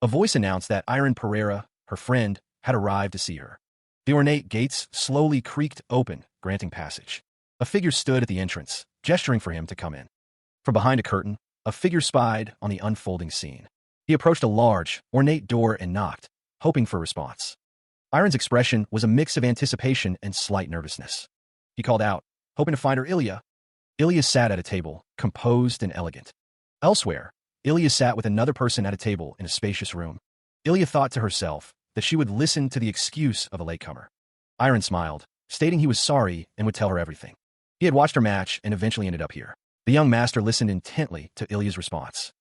A voice announced that Iron Pereira, her friend, had arrived to see her. The ornate gates slowly creaked open, granting passage. A figure stood at the entrance, gesturing for him to come in. From behind a curtain, a figure spied on the unfolding scene. He approached a large, ornate door and knocked, hoping for a response. Iron's expression was a mix of anticipation and slight nervousness. He called out, hoping to find her Ilya. Ilya sat at a table, composed and elegant. Elsewhere, Ilya sat with another person at a table in a spacious room. Ilya thought to herself that she would listen to the excuse of a latecomer. Iron smiled, stating he was sorry and would tell her everything. He had watched her match and eventually ended up here. The young master listened intently to Ilya's response.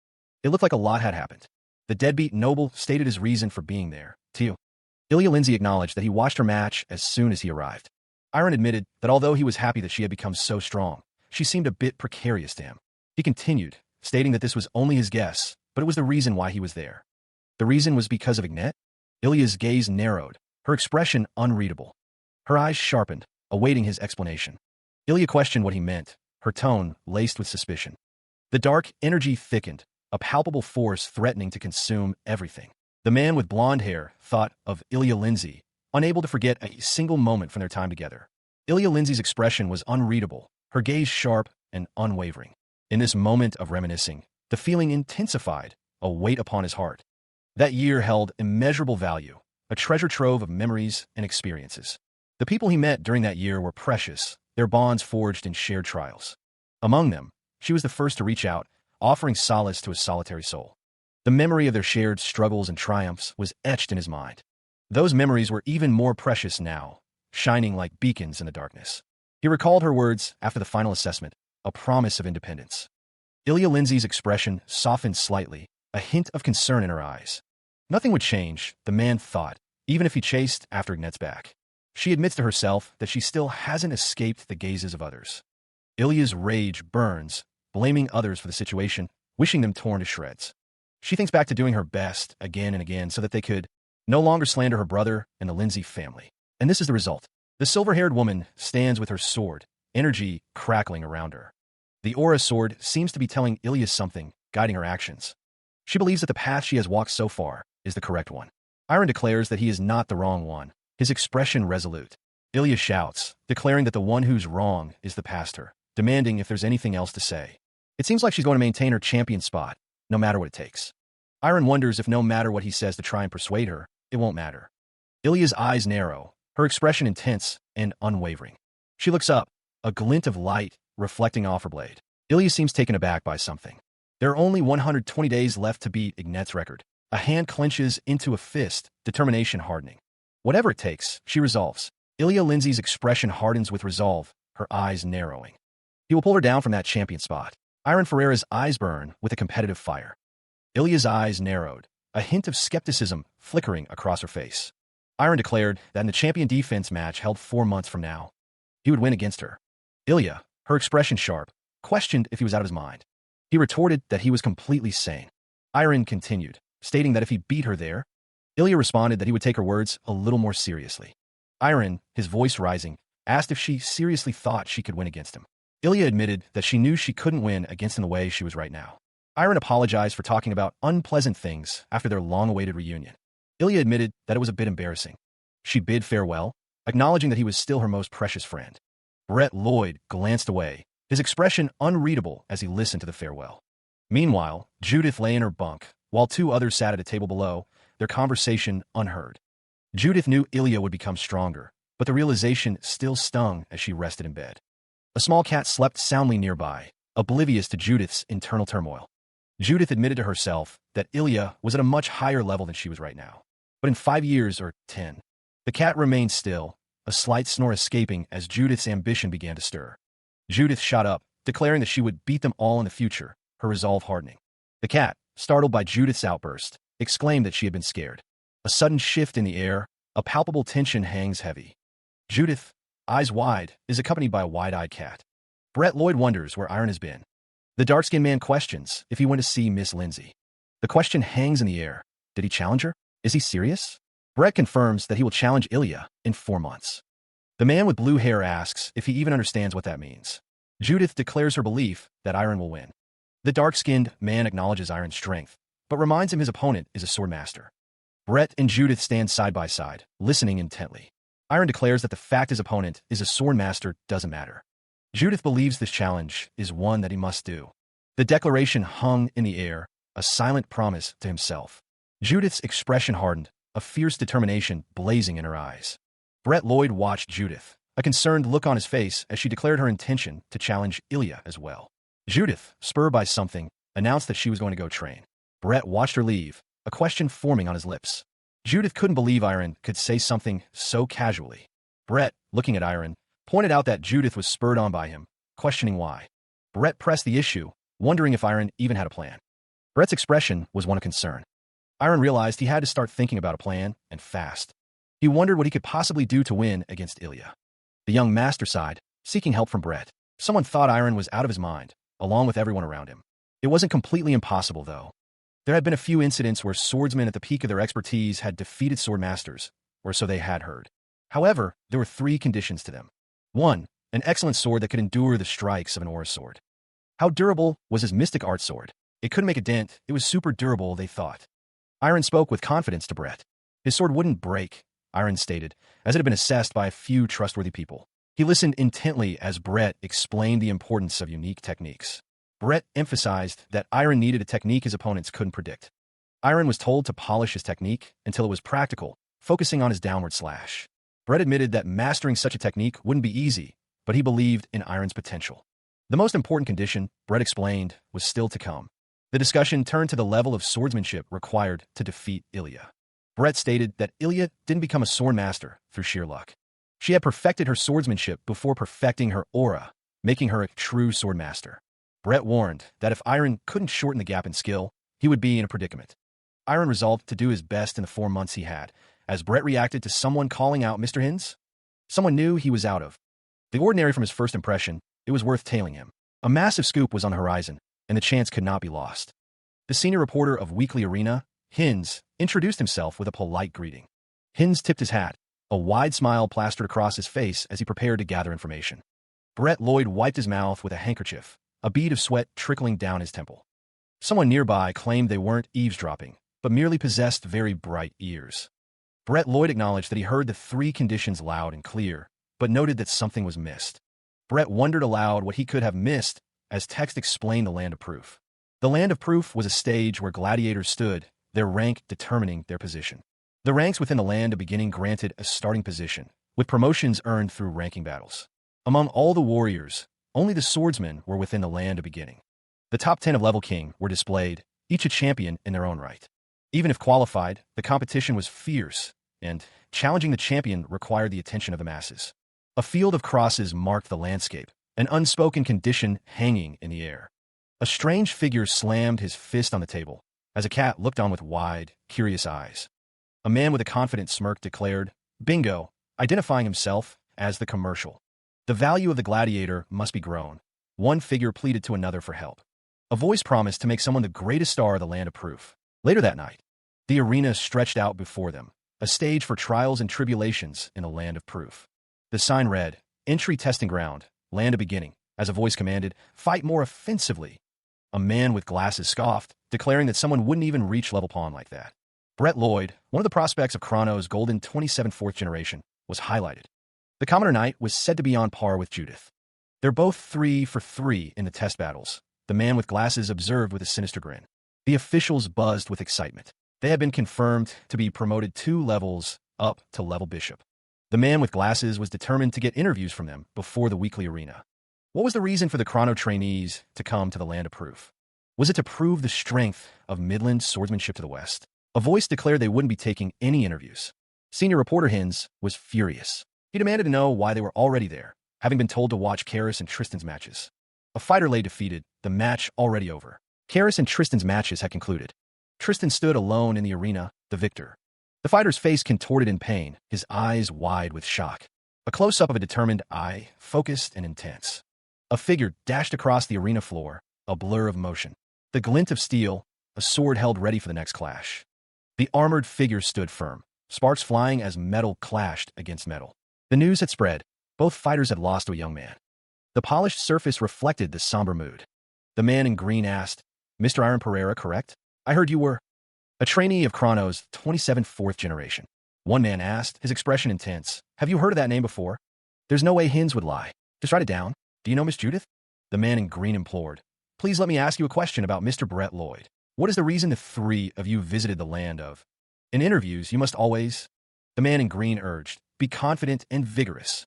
It looked like a lot had happened. The deadbeat noble stated his reason for being there, too. Ilya Lindsay acknowledged that he watched her match as soon as he arrived. Iron admitted that although he was happy that she had become so strong, she seemed a bit precarious to him. He continued, stating that this was only his guess, but it was the reason why he was there. The reason was because of Ignet? Ilya's gaze narrowed, her expression unreadable. Her eyes sharpened, awaiting his explanation. Ilya questioned what he meant, her tone laced with suspicion. The dark energy thickened, a palpable force threatening to consume everything. The man with blonde hair thought of Ilya Lindsay, unable to forget a single moment from their time together. Ilya Lindsay's expression was unreadable, her gaze sharp and unwavering. In this moment of reminiscing, the feeling intensified, a weight upon his heart. That year held immeasurable value, a treasure trove of memories and experiences. The people he met during that year were precious, their bonds forged in shared trials. Among them, she was the first to reach out, offering solace to his solitary soul. The memory of their shared struggles and triumphs was etched in his mind. Those memories were even more precious now, shining like beacons in the darkness. He recalled her words after the final assessment, a promise of independence. Ilya Lindsay's expression softened slightly, a hint of concern in her eyes. Nothing would change, the man thought, even if he chased after Ignet's back. She admits to herself that she still hasn't escaped the gazes of others. Ilya's rage burns, blaming others for the situation, wishing them torn to shreds. She thinks back to doing her best again and again so that they could no longer slander her brother and the Lindsay family. And this is the result. The silver-haired woman stands with her sword, energy crackling around her. The aura sword seems to be telling Ilya something, guiding her actions. She believes that the path she has walked so far is the correct one. Iron declares that he is not the wrong one, his expression resolute. Ilya shouts, declaring that the one who's wrong is the pastor, demanding if there's anything else to say. It seems like she's going to maintain her champion spot, no matter what it takes. Iron wonders if no matter what he says to try and persuade her, it won't matter. Ilya's eyes narrow, her expression intense and unwavering. She looks up, a glint of light reflecting off her blade. Ilya seems taken aback by something. There are only 120 days left to beat Ignet's record. A hand clenches into a fist, determination hardening. Whatever it takes, she resolves. Ilya Lindsay's expression hardens with resolve, her eyes narrowing. He will pull her down from that champion spot. Iron Ferreira's eyes burn with a competitive fire. Ilya's eyes narrowed, a hint of skepticism flickering across her face. Iron declared that in the champion defense match held 4 months from now, he would win against her. Ilya, her expression sharp, questioned if he was out of his mind. He retorted that he was completely sane. Iron continued, stating that if he beat her there, Ilya responded that he would take her words a little more seriously. Iron, his voice rising, asked if she seriously thought she could win against him. Ilya admitted that she knew she couldn't win against him the way she was right now. Iron apologized for talking about unpleasant things after their long-awaited reunion. Ilya admitted that it was a bit embarrassing. She bid farewell, acknowledging that he was still her most precious friend. Brett Lloyd glanced away, his expression unreadable as he listened to the farewell. Meanwhile, Judith lay in her bunk, while two others sat at a table below, their conversation unheard. Judith knew Ilya would become stronger, but the realization still stung as she rested in bed. A small cat slept soundly nearby, oblivious to Judith's internal turmoil. Judith admitted to herself that Ilya was at a much higher level than she was right now. But in 5 years or 10, the cat remained still, a slight snore escaping as Judith's ambition began to stir. Judith shot up, declaring that she would beat them all in the future, her resolve hardening. The cat, startled by Judith's outburst, exclaimed that she had been scared. A sudden shift in the air, a palpable tension hangs heavy. Judith, eyes wide, is accompanied by a wide-eyed cat. Brett Lloyd wonders where Iron has been. The dark-skinned man questions if he went to see Miss Lindsay. The question hangs in the air. Did he challenge her? Is he serious? Brett confirms that he will challenge Ilya in 4 months. The man with blue hair asks if he even understands what that means. Judith declares her belief that Iron will win. The dark-skinned man acknowledges Iron's strength, but reminds him his opponent is a sword master. Brett and Judith stand side by side, listening intently. Iron declares that the fact his opponent is a sword master doesn't matter. Judith believes this challenge is one that he must do. The declaration hung in the air, a silent promise to himself. Judith's expression hardened, a fierce determination blazing in her eyes. Brett Lloyd watched Judith, a concerned look on his face as she declared her intention to challenge Ilya as well. Judith, spurred by something, announced that she was going to go train. Brett watched her leave, a question forming on his lips. Judith couldn't believe Iron could say something so casually. Brett, looking at Iron, pointed out that Judith was spurred on by him, questioning why. Brett pressed the issue, wondering if Iron even had a plan. Brett's expression was one of concern. Iron realized he had to start thinking about a plan, and fast. He wondered what he could possibly do to win against Ilya. The young master sighed, seeking help from Brett. Someone thought Iron was out of his mind, along with everyone around him. It wasn't completely impossible, though. There had been a few incidents where swordsmen at the peak of their expertise had defeated sword masters, or so they had heard. However, there were 3 conditions to them. 1. An excellent sword that could endure the strikes of an aura sword. How durable was his mystic art sword? It couldn't make a dent, it was super durable, they thought. Iron spoke with confidence to Brett. His sword wouldn't break, Iron stated, as it had been assessed by a few trustworthy people. He listened intently as Brett explained the importance of unique techniques. Brett emphasized that Iron needed a technique his opponents couldn't predict. Iron was told to polish his technique until it was practical, focusing on his downward slash. Brett admitted that mastering such a technique wouldn't be easy, but he believed in Iron's potential. The most important condition, Brett explained, was still to come. The discussion turned to the level of swordsmanship required to defeat Ilya. Brett stated that Ilya didn't become a sword master through sheer luck. She had perfected her swordsmanship before perfecting her aura, making her a true sword master. Brett warned that if Iron couldn't shorten the gap in skill, he would be in a predicament. Iron resolved to do his best in the 4 months he had, as Brett reacted to someone calling out Mr. Hins. Someone knew he was out of the ordinary from his first impression. It was worth tailing him. A massive scoop was on the horizon, and the chance could not be lost. The senior reporter of Weekly Arena, Hins, introduced himself with a polite greeting. Hins tipped his hat, a wide smile plastered across his face as he prepared to gather information. Brett Lloyd wiped his mouth with a handkerchief, a bead of sweat trickling down his temple. Someone nearby claimed they weren't eavesdropping, but merely possessed very bright ears. Brett Lloyd acknowledged that he heard the 3 conditions loud and clear, but noted that something was missed. Brett wondered aloud what he could have missed as text explained the Land of Proof. The Land of Proof was a stage where gladiators stood, their rank determining their position. The ranks within the Land of Beginning granted a starting position, with promotions earned through ranking battles. Among all the warriors, only the swordsmen were within the Land of Beginning. The top 10 of Level King were displayed, each a champion in their own right. Even if qualified, the competition was fierce, and challenging the champion required the attention of the masses. A field of crosses marked the landscape, an unspoken condition hanging in the air. A strange figure slammed his fist on the table, as a cat looked on with wide, curious eyes. A man with a confident smirk declared, "Bingo," identifying himself as the commercial. The value of the gladiator must be grown. One figure pleaded to another for help. A voice promised to make someone the greatest star of the Land of Proof. Later that night, the arena stretched out before them, a stage for trials and tribulations in the Land of Proof. The sign read, "Entry Testing Ground, Land of Beginning," as a voice commanded, "Fight more offensively." A man with glasses scoffed, declaring that someone wouldn't even reach level pawn like that. Brett Lloyd, one of the prospects of Chrono's golden 27 4th generation, was highlighted. The Commoner Knight was said to be on par with Judith. They're both 3 for 3 in the test battles, the man with glasses observed with a sinister grin. The officials buzzed with excitement. They had been confirmed to be promoted 2 levels up to level bishop. The man with glasses was determined to get interviews from them before the weekly arena. What was the reason for the chrono trainees to come to the land of proof? Was it to prove the strength of Midland swordsmanship to the West? A voice declared they wouldn't be taking any interviews. Senior reporter Hins was furious. He demanded to know why they were already there, having been told to watch Karis and Tristan's matches. A fighter lay defeated, the match already over. Karis and Tristan's matches had concluded. Tristan stood alone in the arena, the victor. The fighter's face contorted in pain, his eyes wide with shock. A close-up of a determined eye, focused and intense. A figure dashed across the arena floor, a blur of motion. The glint of steel, a sword held ready for the next clash. The armored figure stood firm, sparks flying as metal clashed against metal. The news had spread. Both fighters had lost to a young man. The polished surface reflected the somber mood. The man in green asked, "Mr. Iron Pereira, correct? I heard you were a trainee of Chrono's 27th fourth generation." One man asked, his expression intense. "Have you heard of that name before?" "There's no way Hins would lie. Just write it down. Do you know Miss Judith?" The man in green implored. "Please let me ask you a question about Mr. Brett Lloyd. What is the reason the 3 of you visited the land of? In interviews, you must always—" The man in green urged, "Be confident and vigorous."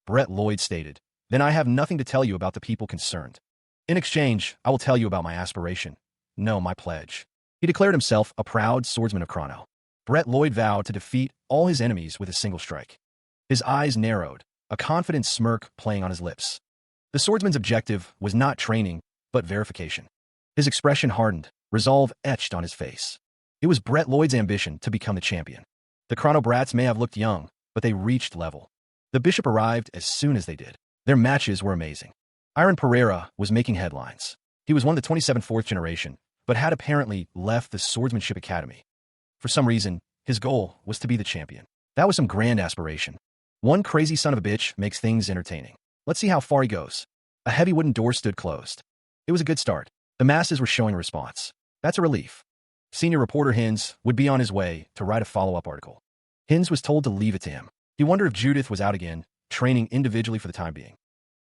Brett Lloyd stated, "Then I have nothing to tell you about the people concerned. In exchange, I will tell you about my aspiration. No, my pledge." He declared himself a proud swordsman of Chrono. Brett Lloyd vowed to defeat all his enemies with a single strike. His eyes narrowed, a confident smirk playing on his lips. The swordsman's objective was not training, but verification. His expression hardened, resolve etched on his face. It was Brett Lloyd's ambition to become the champion. The Chrono Brats may have looked young, but they reached level. The bishop arrived as soon as they did. Their matches were amazing. Iron Pereira was making headlines. He was one of the 27th fourth generation, but had apparently left the Swordsmanship Academy. For some reason, his goal was to be the champion. That was some grand aspiration. One crazy son of a bitch makes things entertaining. Let's see how far he goes. A heavy wooden door stood closed. It was a good start. The masses were showing a response. That's a relief. Senior reporter Hins would be on his way to write a follow-up article. Hins was told to leave it to him. He wondered if Judith was out again, training individually for the time being.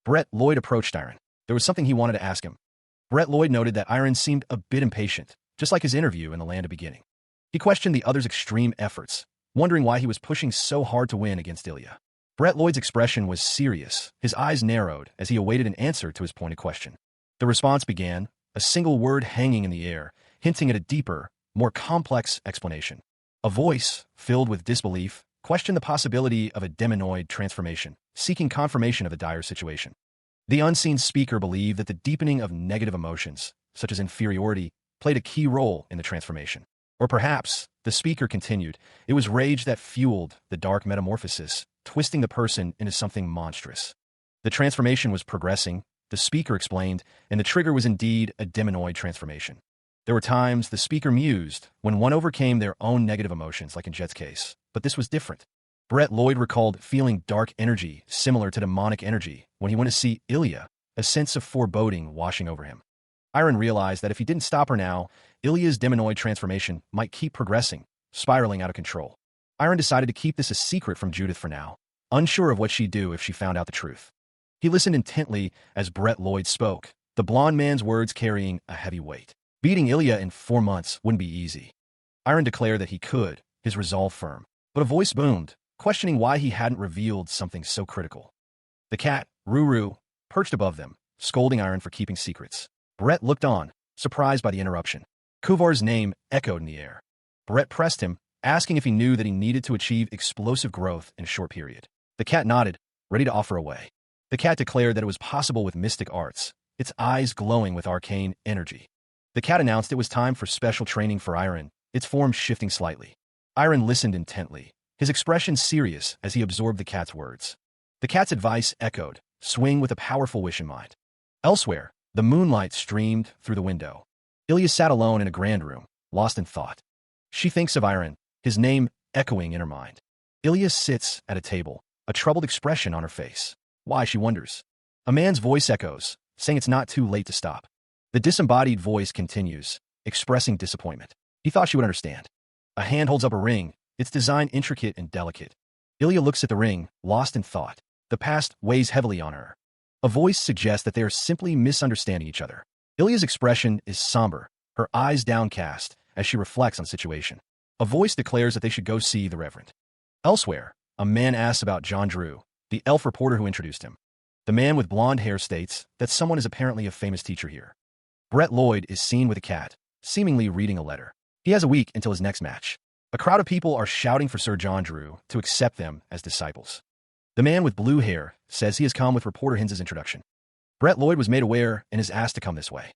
Brett Lloyd approached Iron. There was something he wanted to ask him. Brett Lloyd noted that Iron seemed a bit impatient, just like his interview in the land of beginning. He questioned the other's extreme efforts, wondering why he was pushing so hard to win against Ilya. Brett Lloyd's expression was serious, his eyes narrowed as he awaited an answer to his pointed question. The response began, a single word hanging in the air, hinting at a deeper, more complex explanation. A voice, filled with disbelief, questioned the possibility of a demonoid transformation, seeking confirmation of the dire situation. The unseen speaker believed that the deepening of negative emotions, such as inferiority, played a key role in the transformation. Or perhaps, the speaker continued, it was rage that fueled the dark metamorphosis, twisting the person into something monstrous. The transformation was progressing, the speaker explained, and the trigger was indeed a demonoid transformation. There were times the speaker mused when one overcame their own negative emotions, like in Jet's case, but this was different. Brett Lloyd recalled feeling dark energy similar to demonic energy when he went to see Ilya, a sense of foreboding washing over him. Iron realized that if he didn't stop her now, Ilya's demonoid transformation might keep progressing, spiraling out of control. Iron decided to keep this a secret from Judith for now, unsure of what she'd do if she found out the truth. He listened intently as Brett Lloyd spoke, the blond man's words carrying a heavy weight. Beating Ilya in 4 months wouldn't be easy. Iron declared that he could, his resolve firm. But a voice boomed, questioning why he hadn't revealed something so critical. The cat, Ruru, perched above them, scolding Iron for keeping secrets. Brett looked on, surprised by the interruption. Kuvar's name echoed in the air. Brett pressed him, asking if he knew that he needed to achieve explosive growth in a short period. The cat nodded, ready to offer away. The cat declared that it was possible with mystic arts, its eyes glowing with arcane energy. The cat announced it was time for special training for Iron, its form shifting slightly. Iron listened intently, his expression serious as he absorbed the cat's words. The cat's advice echoed, swing with a powerful wish in mind. Elsewhere, the moonlight streamed through the window. Ilya sat alone in a grand room, lost in thought. She thinks of Iron, his name echoing in her mind. Ilya sits at a table, a troubled expression on her face. Why, she wonders. A man's voice echoes, saying it's not too late to stop. The disembodied voice continues, expressing disappointment. He thought she would understand. A hand holds up a ring, its design intricate and delicate. Ilya looks at the ring, lost in thought. The past weighs heavily on her. A voice suggests that they are simply misunderstanding each other. Ilya's expression is somber, her eyes downcast as she reflects on the situation. A voice declares that they should go see the Reverend. Elsewhere, a man asks about John Drew, the elf reporter who introduced him. The man with blonde hair states that someone is apparently a famous teacher here. Brett Lloyd is seen with a cat, seemingly reading a letter. He has a week until his next match. A crowd of people are shouting for Sir John Drew to accept them as disciples. The man with blue hair says he has come with reporter Hinz's introduction. Brett Lloyd was made aware and is asked to come this way.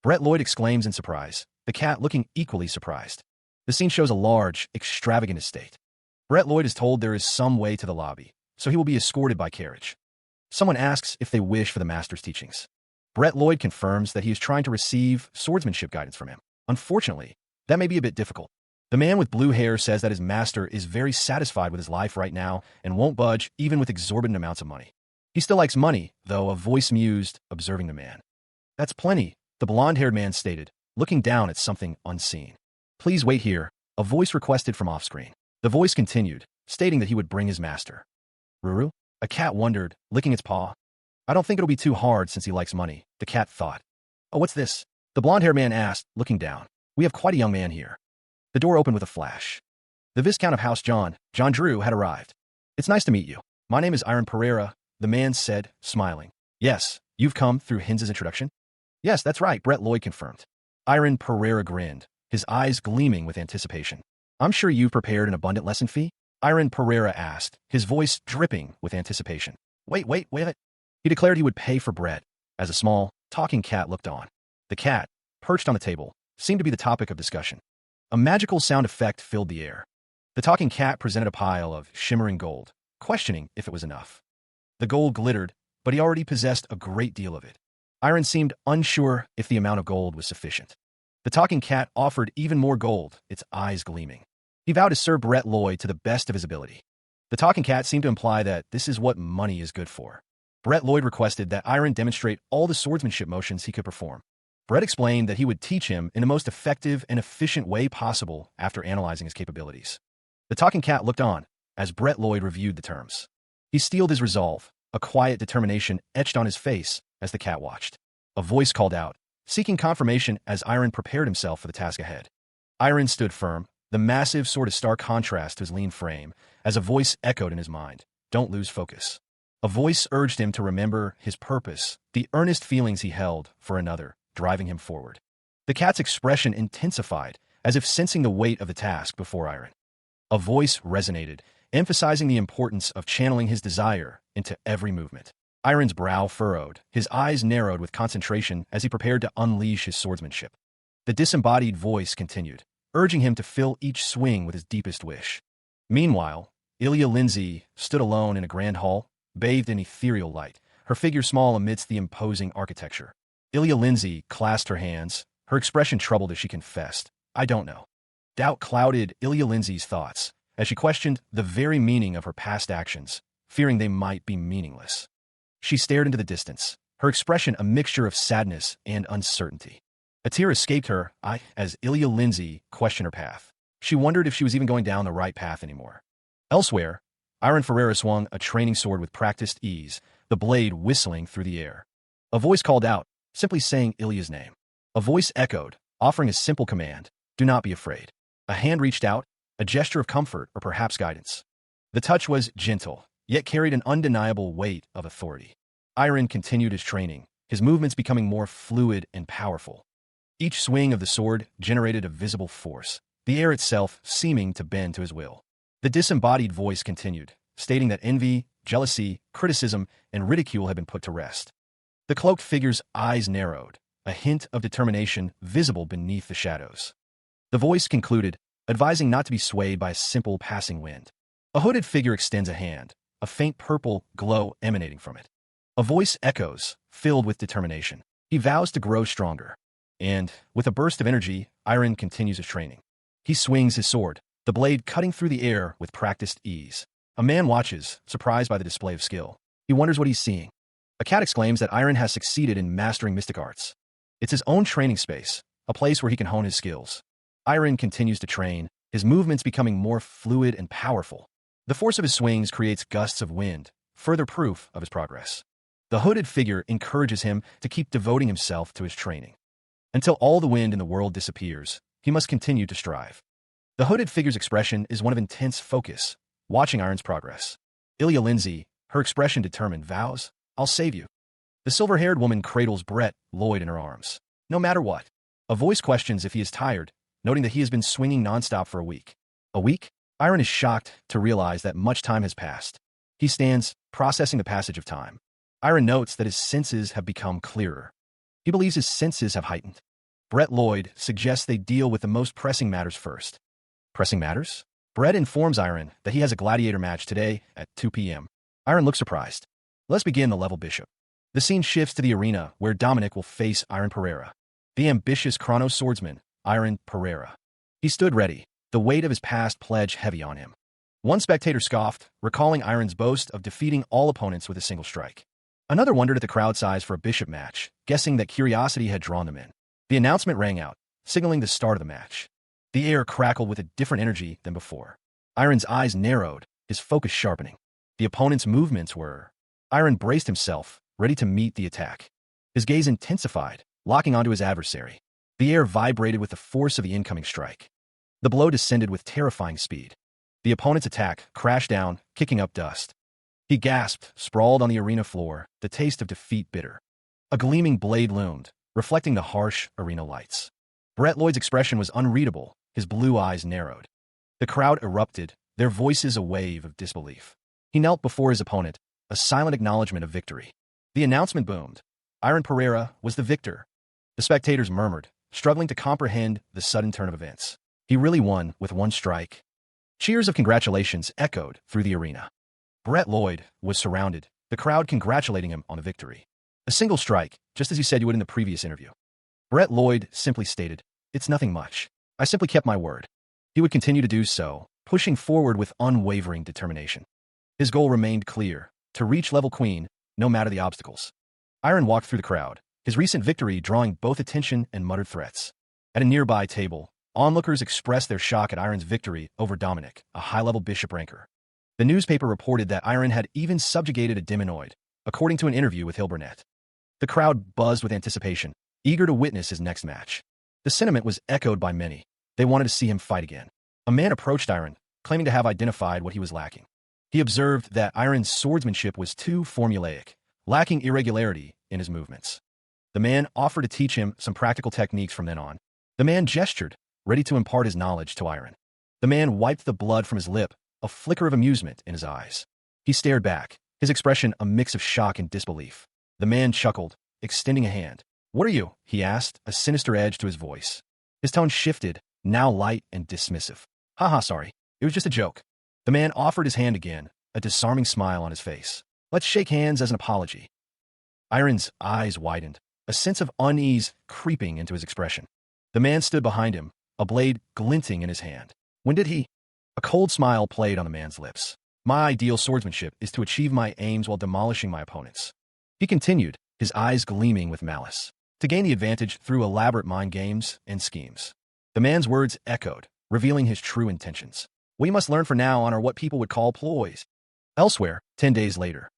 Brett Lloyd exclaims in surprise, the cat looking equally surprised. The scene shows a large, extravagant estate. Brett Lloyd is told there is some way to the lobby, so he will be escorted by carriage. Someone asks if they wish for the master's teachings. Brett Lloyd confirms that he is trying to receive swordsmanship guidance from him. Unfortunately, that may be a bit difficult. The man with blue hair says that his master is very satisfied with his life right now and won't budge even with exorbitant amounts of money. He still likes money, though, a voice mused, observing the man. That's plenty, the blonde-haired man stated, looking down at something unseen. Please wait here, a voice requested from off-screen. The voice continued, stating that he would bring his master. Ruru? A cat wondered, licking its paw. I don't think it'll be too hard since he likes money, the cat thought. Oh, what's this? The blonde-haired man asked, looking down. We have quite a young man here. The door opened with a flash. The Viscount of House John Drew, had arrived. It's nice to meet you. My name is Iron Pereira, the man said, smiling. Yes, you've come through Hinz's introduction? Yes, that's right, Brett Lloyd confirmed. Iron Pereira grinned, his eyes gleaming with anticipation. I'm sure you've prepared an abundant lesson fee? Iron Pereira asked, his voice dripping with anticipation. Wait. He declared he would pay for Brett, as a small, talking cat looked on. The cat, perched on the table, seemed to be the topic of discussion. A magical sound effect filled the air. The talking cat presented a pile of shimmering gold, questioning if it was enough. The gold glittered, but he already possessed a great deal of it. Iron seemed unsure if the amount of gold was sufficient. The talking cat offered even more gold, its eyes gleaming. He vowed to serve Brett Lloyd to the best of his ability. The talking cat seemed to imply that this is what money is good for. Brett Lloyd requested that Iron demonstrate all the swordsmanship motions he could perform. Brett explained that he would teach him in the most effective and efficient way possible after analyzing his capabilities. The talking cat looked on as Brett Lloyd reviewed the terms. He steeled his resolve, a quiet determination etched on his face as the cat watched. A voice called out, seeking confirmation as Iron prepared himself for the task ahead. Iron stood firm, the massive sword a stark contrast to his lean frame, as a voice echoed in his mind, don't lose focus. A voice urged him to remember his purpose, the earnest feelings he held for another, driving him forward. The cat's expression intensified, as if sensing the weight of the task before Iron. A voice resonated, emphasizing the importance of channeling his desire into every movement. Iron's brow furrowed, his eyes narrowed with concentration as he prepared to unleash his swordsmanship. The disembodied voice continued, urging him to fill each swing with his deepest wish. Meanwhile, Ilya Lindsay stood alone in a grand hall, bathed in ethereal light, her figure small amidst the imposing architecture. Ilya Lindsay clasped her hands, her expression troubled as she confessed, I don't know. Doubt clouded Ilya Lindsay's thoughts as she questioned the very meaning of her past actions, fearing they might be meaningless. She stared into the distance, her expression a mixture of sadness and uncertainty. A tear escaped her as Ilya Lindsay questioned her path. She wondered if she was even going down the right path anymore. Elsewhere, Iron Ferreira swung a training sword with practiced ease, the blade whistling through the air. A voice called out, simply saying Ilya's name. A voice echoed, offering a simple command, do not be afraid. A hand reached out, a gesture of comfort or perhaps guidance. The touch was gentle, yet carried an undeniable weight of authority. Iron continued his training, his movements becoming more fluid and powerful. Each swing of the sword generated a visible force, the air itself seeming to bend to his will. The disembodied voice continued, stating that envy, jealousy, criticism, and ridicule had been put to rest. The cloaked figure's eyes narrowed, a hint of determination visible beneath the shadows. The voice concluded, advising not to be swayed by a simple passing wind. A hooded figure extends a hand, a faint purple glow emanating from it. A voice echoes, filled with determination. He vows to grow stronger. And, with a burst of energy, Iron continues his training. He swings his sword, the blade cutting through the air with practiced ease. A man watches, surprised by the display of skill. He wonders what he's seeing. A cat exclaims that Iron has succeeded in mastering mystic arts. It's his own training space, a place where he can hone his skills. Iron continues to train, his movements becoming more fluid and powerful. The force of his swings creates gusts of wind, further proof of his progress. The hooded figure encourages him to keep devoting himself to his training. Until all the wind in the world disappears, he must continue to strive. The hooded figure's expression is one of intense focus, watching Iron's progress. Ilya Lindsay, her expression determined, vows, "I'll save you." The silver-haired woman cradles Brett Lloyd in her arms. No matter what. A voice questions if he is tired, noting that he has been swinging nonstop for a week. A week? Iron is shocked to realize that much time has passed. He stands, processing the passage of time. Iron notes that his senses have become clearer. He believes his senses have heightened. Brett Lloyd suggests they deal with the most pressing matters first. Pressing matters? Brett informs Iron that he has a gladiator match today at 2 p.m. Iron looks surprised. Let's begin the level bishop. The scene shifts to the arena where Dominic will face Iron Pereira. The ambitious chrono swordsman, Iron Pereira. He stood ready, the weight of his past pledge heavy on him. One spectator scoffed, recalling Iron's boast of defeating all opponents with a single strike. Another wondered at the crowd size for a bishop match, guessing that curiosity had drawn them in. The announcement rang out, signaling the start of the match. The air crackled with a different energy than before. Iron's eyes narrowed, his focus sharpening. The opponent's movements were... Iron braced himself, ready to meet the attack. His gaze intensified, locking onto his adversary. The air vibrated with the force of the incoming strike. The blow descended with terrifying speed. The opponent's attack crashed down, kicking up dust. He gasped, sprawled on the arena floor, the taste of defeat bitter. A gleaming blade loomed, reflecting the harsh arena lights. Brett Lloyd's expression was unreadable, his blue eyes narrowed. The crowd erupted, their voices a wave of disbelief. He knelt before his opponent, a silent acknowledgement of victory. The announcement boomed. Iron Pereira was the victor. The spectators murmured, struggling to comprehend the sudden turn of events. He really won with one strike. Cheers of congratulations echoed through the arena. Brett Lloyd was surrounded, the crowd congratulating him on the victory. A single strike, just as you said you would in the previous interview. Brett Lloyd simply stated, "It's nothing much. I simply kept my word." He would continue to do so, pushing forward with unwavering determination. His goal remained clear, to reach level queen, no matter the obstacles. Iron walked through the crowd, his recent victory drawing both attention and muttered threats. At a nearby table, onlookers expressed their shock at Iron's victory over Dominic, a high-level bishop ranker. The newspaper reported that Iron had even subjugated a demonoid, according to an interview with Hilburnett. The crowd buzzed with anticipation, eager to witness his next match. The sentiment was echoed by many. They wanted to see him fight again. A man approached Iron, claiming to have identified what he was lacking. He observed that Iron's swordsmanship was too formulaic, lacking irregularity in his movements. The man offered to teach him some practical techniques from then on. The man gestured, ready to impart his knowledge to Iron. The man wiped the blood from his lip, a flicker of amusement in his eyes. He stared back, his expression a mix of shock and disbelief. The man chuckled, extending a hand. "What are you?" he asked, a sinister edge to his voice. His tone shifted, now light and dismissive. "Haha, sorry. It was just a joke." The man offered his hand again, a disarming smile on his face. "Let's shake hands as an apology." Iron's eyes widened, a sense of unease creeping into his expression. The man stood behind him, a blade glinting in his hand. "When did he?" A cold smile played on the man's lips. "My ideal swordsmanship is to achieve my aims while demolishing my opponents." He continued, his eyes gleaming with malice. "To gain the advantage through elaborate mind games and schemes." The man's words echoed, revealing his true intentions. "We must learn for now on are what people would call ploys." Elsewhere, 10 days later,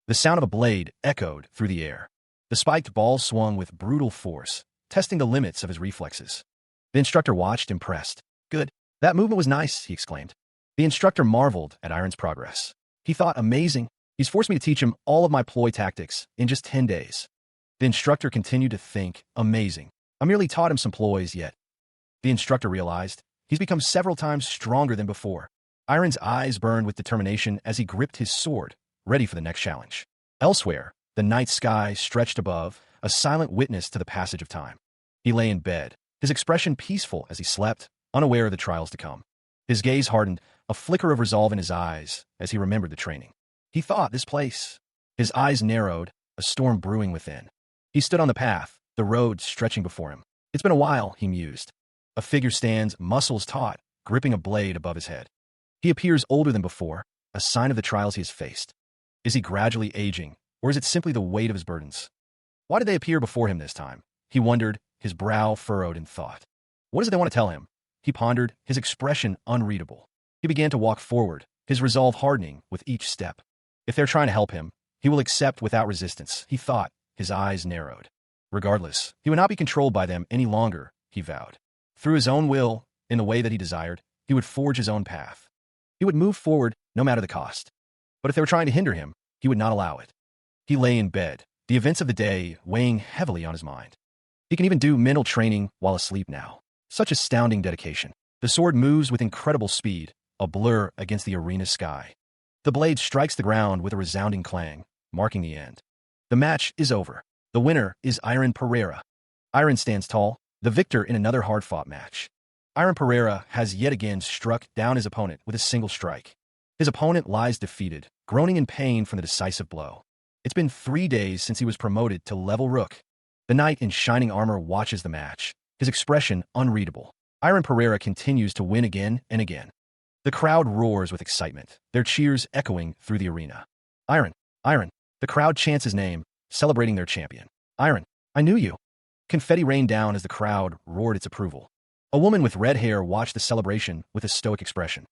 the sound of a blade echoed through the air. The spiked ball swung with brutal force, testing the limits of his reflexes. The instructor watched, impressed. "Good. That movement was nice," he exclaimed. The instructor marveled at Iron's progress. He thought, "Amazing. He's forced me to teach him all of my ploy tactics in just 10 days. The instructor continued to think, "Amazing. I merely taught him some ploys yet." The instructor realized he's become several times stronger than before. Iron's eyes burned with determination as he gripped his sword, ready for the next challenge. Elsewhere, the night sky stretched above, a silent witness to the passage of time. He lay in bed, his expression peaceful as he slept, unaware of the trials to come. His gaze hardened, a flicker of resolve in his eyes as he remembered the training. He thought, this place. His eyes narrowed, a storm brewing within. He stood on the path, the road stretching before him. "It's been a while," he mused. A figure stands, muscles taut, gripping a blade above his head. He appears older than before, a sign of the trials he has faced. Is he gradually aging, or is it simply the weight of his burdens? Why did they appear before him this time? He wondered, his brow furrowed in thought. What is it they want to tell him? He pondered, his expression unreadable. He began to walk forward, his resolve hardening with each step. If they're trying to help him, he will accept without resistance, he thought, his eyes narrowed. Regardless, he would not be controlled by them any longer, he vowed. Through his own will, in the way that he desired, he would forge his own path. He would move forward no matter the cost. But if they were trying to hinder him, he would not allow it. He lay in bed, the events of the day weighing heavily on his mind. He can even do mental training while asleep now. Such astounding dedication. The sword moves with incredible speed, a blur against the arena sky. The blade strikes the ground with a resounding clang, marking the end. The match is over. The winner is Iron Pereira. Iron stands tall, the victor in another hard-fought match. Iron Pereira has yet again struck down his opponent with a single strike. His opponent lies defeated, groaning in pain from the decisive blow. It's been 3 days since he was promoted to level Rook. The knight in shining armor watches the match, his expression unreadable. Iron Pereira continues to win again and again. The crowd roars with excitement, their cheers echoing through the arena. Iron, Iron. The crowd chants his name, celebrating their champion. Iron, I knew you. Confetti rained down as the crowd roared its approval. A woman with red hair watched the celebration with a stoic expression.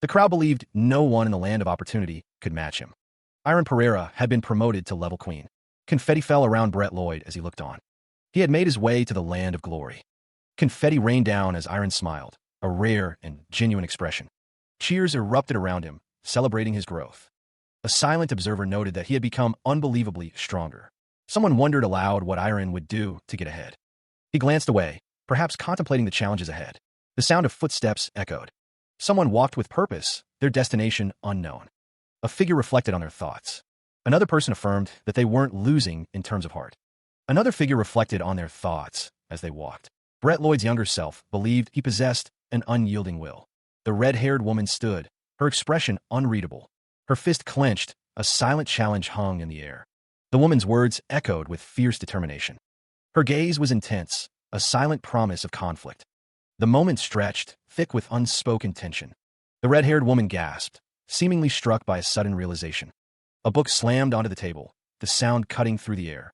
The crowd believed no one in the land of opportunity could match him. Iron Pereira had been promoted to level queen. Confetti fell around Brett Lloyd as he looked on. He had made his way to the land of glory. Confetti rained down as Iron smiled, a rare and genuine expression. Cheers erupted around him, celebrating his growth. A silent observer noted that he had become unbelievably stronger. Someone wondered aloud what Iron would do to get ahead. He glanced away, perhaps contemplating the challenges ahead. The sound of footsteps echoed. Someone walked with purpose, their destination unknown. A figure reflected on their thoughts. Another person affirmed that they weren't losing in terms of heart. Another figure reflected on their thoughts as they walked. Brett Lloyd's younger self believed he possessed an unyielding will. The red-haired woman stood, her expression unreadable. Her fist clenched, a silent challenge hung in the air. The woman's words echoed with fierce determination. Her gaze was intense, a silent promise of conflict. The moment stretched, thick with unspoken tension. The red-haired woman gasped, seemingly struck by a sudden realization. A book slammed onto the table, the sound cutting through the air.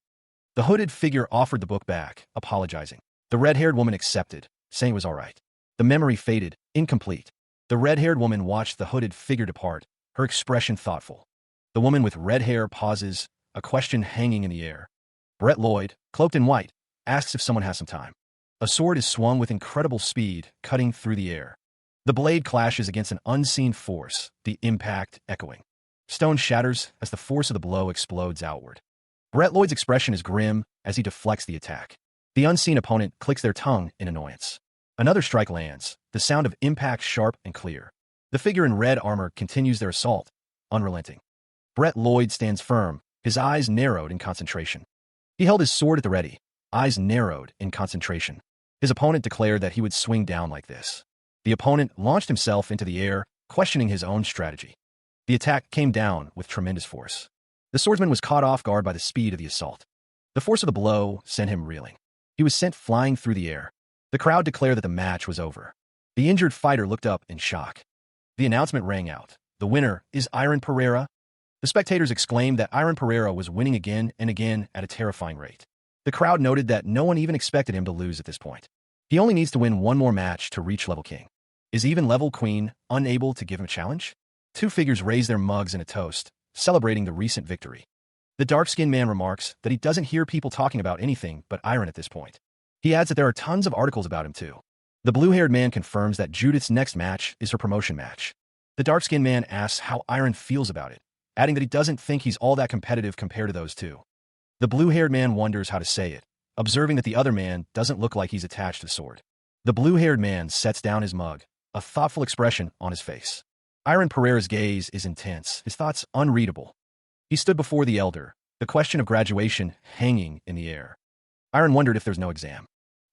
The hooded figure offered the book back, apologizing. The red-haired woman accepted, saying it was all right. The memory faded, incomplete. The red-haired woman watched the hooded figure depart, her expression thoughtful. The woman with red hair pauses, a question hanging in the air. Brett Lloyd, cloaked in white, asks if someone has some time. A sword is swung with incredible speed, cutting through the air. The blade clashes against an unseen force, the impact echoing. Stone shatters as the force of the blow explodes outward. Brett Lloyd's expression is grim as he deflects the attack. The unseen opponent clicks their tongue in annoyance. Another strike lands, the sound of impact sharp and clear. The figure in red armor continues their assault, unrelenting. Brett Lloyd stands firm, his eyes narrowed in concentration. He held his sword at the ready, eyes narrowed in concentration. His opponent declared that he would swing down like this. The opponent launched himself into the air, questioning his own strategy. The attack came down with tremendous force. The swordsman was caught off guard by the speed of the assault. The force of the blow sent him reeling. He was sent flying through the air. The crowd declared that the match was over. The injured fighter looked up in shock. The announcement rang out. The winner is Iron Pereira. The spectators exclaimed that Iron Pereira was winning again and again at a terrifying rate. The crowd noted that no one even expected him to lose at this point. He only needs to win one more match to reach level king. Is even level queen unable to give him a challenge? Two figures raise their mugs in a toast, celebrating the recent victory. The dark-skinned man remarks that he doesn't hear people talking about anything but Iron at this point. He adds that there are tons of articles about him too. The blue-haired man confirms that Judith's next match is her promotion match. The dark-skinned man asks how Iron feels about it, adding that he doesn't think he's all that competitive compared to those two. The blue-haired man wonders how to say it, observing that the other man doesn't look like he's attached to the sword. The blue-haired man sets down his mug, a thoughtful expression on his face. Iron Pereira's gaze is intense, his thoughts unreadable. He stood before the elder, the question of graduation hanging in the air. Iron wondered if there's no exam.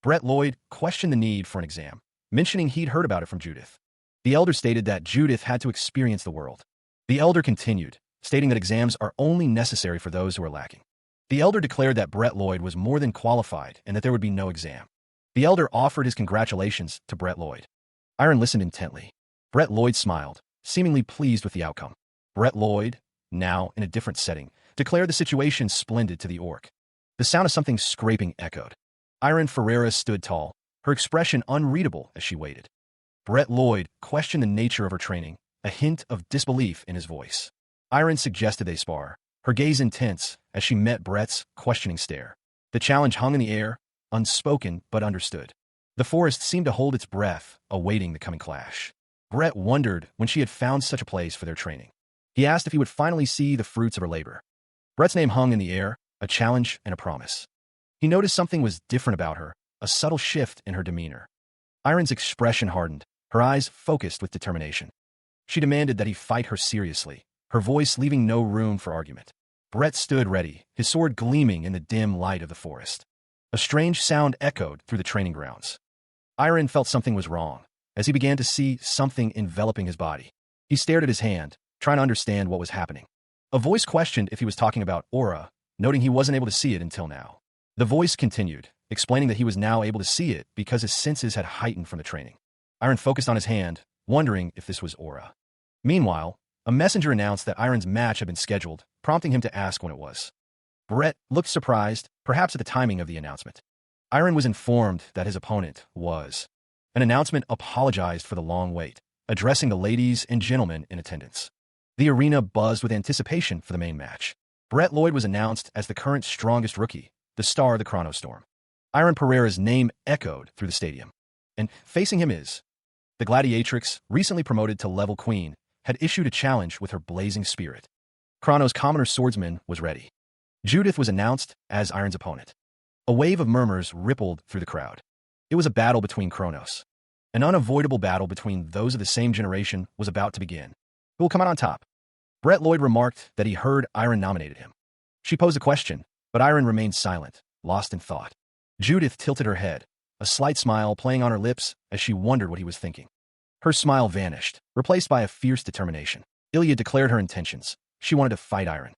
Brett Lloyd questioned the need for an exam, mentioning he'd heard about it from Judith. The elder stated that Judith had to experience the world. The elder continued, stating that exams are only necessary for those who are lacking. The elder declared that Brett Lloyd was more than qualified and that there would be no exam. The elder offered his congratulations to Brett Lloyd. Iron listened intently. Brett Lloyd smiled, seemingly pleased with the outcome. Brett Lloyd, now in a different setting, declared the situation splendid to the orc. The sound of something scraping echoed. Iron Ferreira stood tall, her expression unreadable as she waited. Brett Lloyd questioned the nature of her training, a hint of disbelief in his voice. Iron suggested they spar, her gaze intense as she met Brett's questioning stare. The challenge hung in the air, unspoken but understood. The forest seemed to hold its breath, awaiting the coming clash. Brett wondered when she had found such a place for their training. He asked if he would finally see the fruits of her labor. Brett's name hung in the air, a challenge and a promise. He noticed something was different about her, a subtle shift in her demeanor. Iron's expression hardened, her eyes focused with determination. She demanded that he fight her seriously, her voice leaving no room for argument. Brett stood ready, his sword gleaming in the dim light of the forest. A strange sound echoed through the training grounds. Iron felt something was wrong, as he began to see something enveloping his body. He stared at his hand, trying to understand what was happening. A voice questioned if he was talking about aura, noting he wasn't able to see it until now. The voice continued, explaining that he was now able to see it because his senses had heightened from the training. Iron focused on his hand, wondering if this was aura. Meanwhile, a messenger announced that Iron's match had been scheduled, prompting him to ask when it was. Brett looked surprised, perhaps at the timing of the announcement. Iron was informed that his opponent was. An announcement apologized for the long wait, addressing the ladies and gentlemen in attendance. The arena buzzed with anticipation for the main match. Brett Lloyd was announced as the current strongest rookie, the star of the Chronostorm. Iron Pereira's name echoed through the stadium. And facing him is the gladiatrix, recently promoted to level queen, had issued a challenge with her blazing spirit. Chronos' commoner swordsman was ready. Judith was announced as Iron's opponent. A wave of murmurs rippled through the crowd. It was a battle between Chronos. An unavoidable battle between those of the same generation was about to begin. Who will come out on top? Brett Lloyd remarked that he heard Iron nominated him. She posed a question, but Iron remained silent, lost in thought. Judith tilted her head, a slight smile playing on her lips as she wondered what he was thinking. Her smile vanished, replaced by a fierce determination. Ilya declared her intentions. She wanted to fight Iron.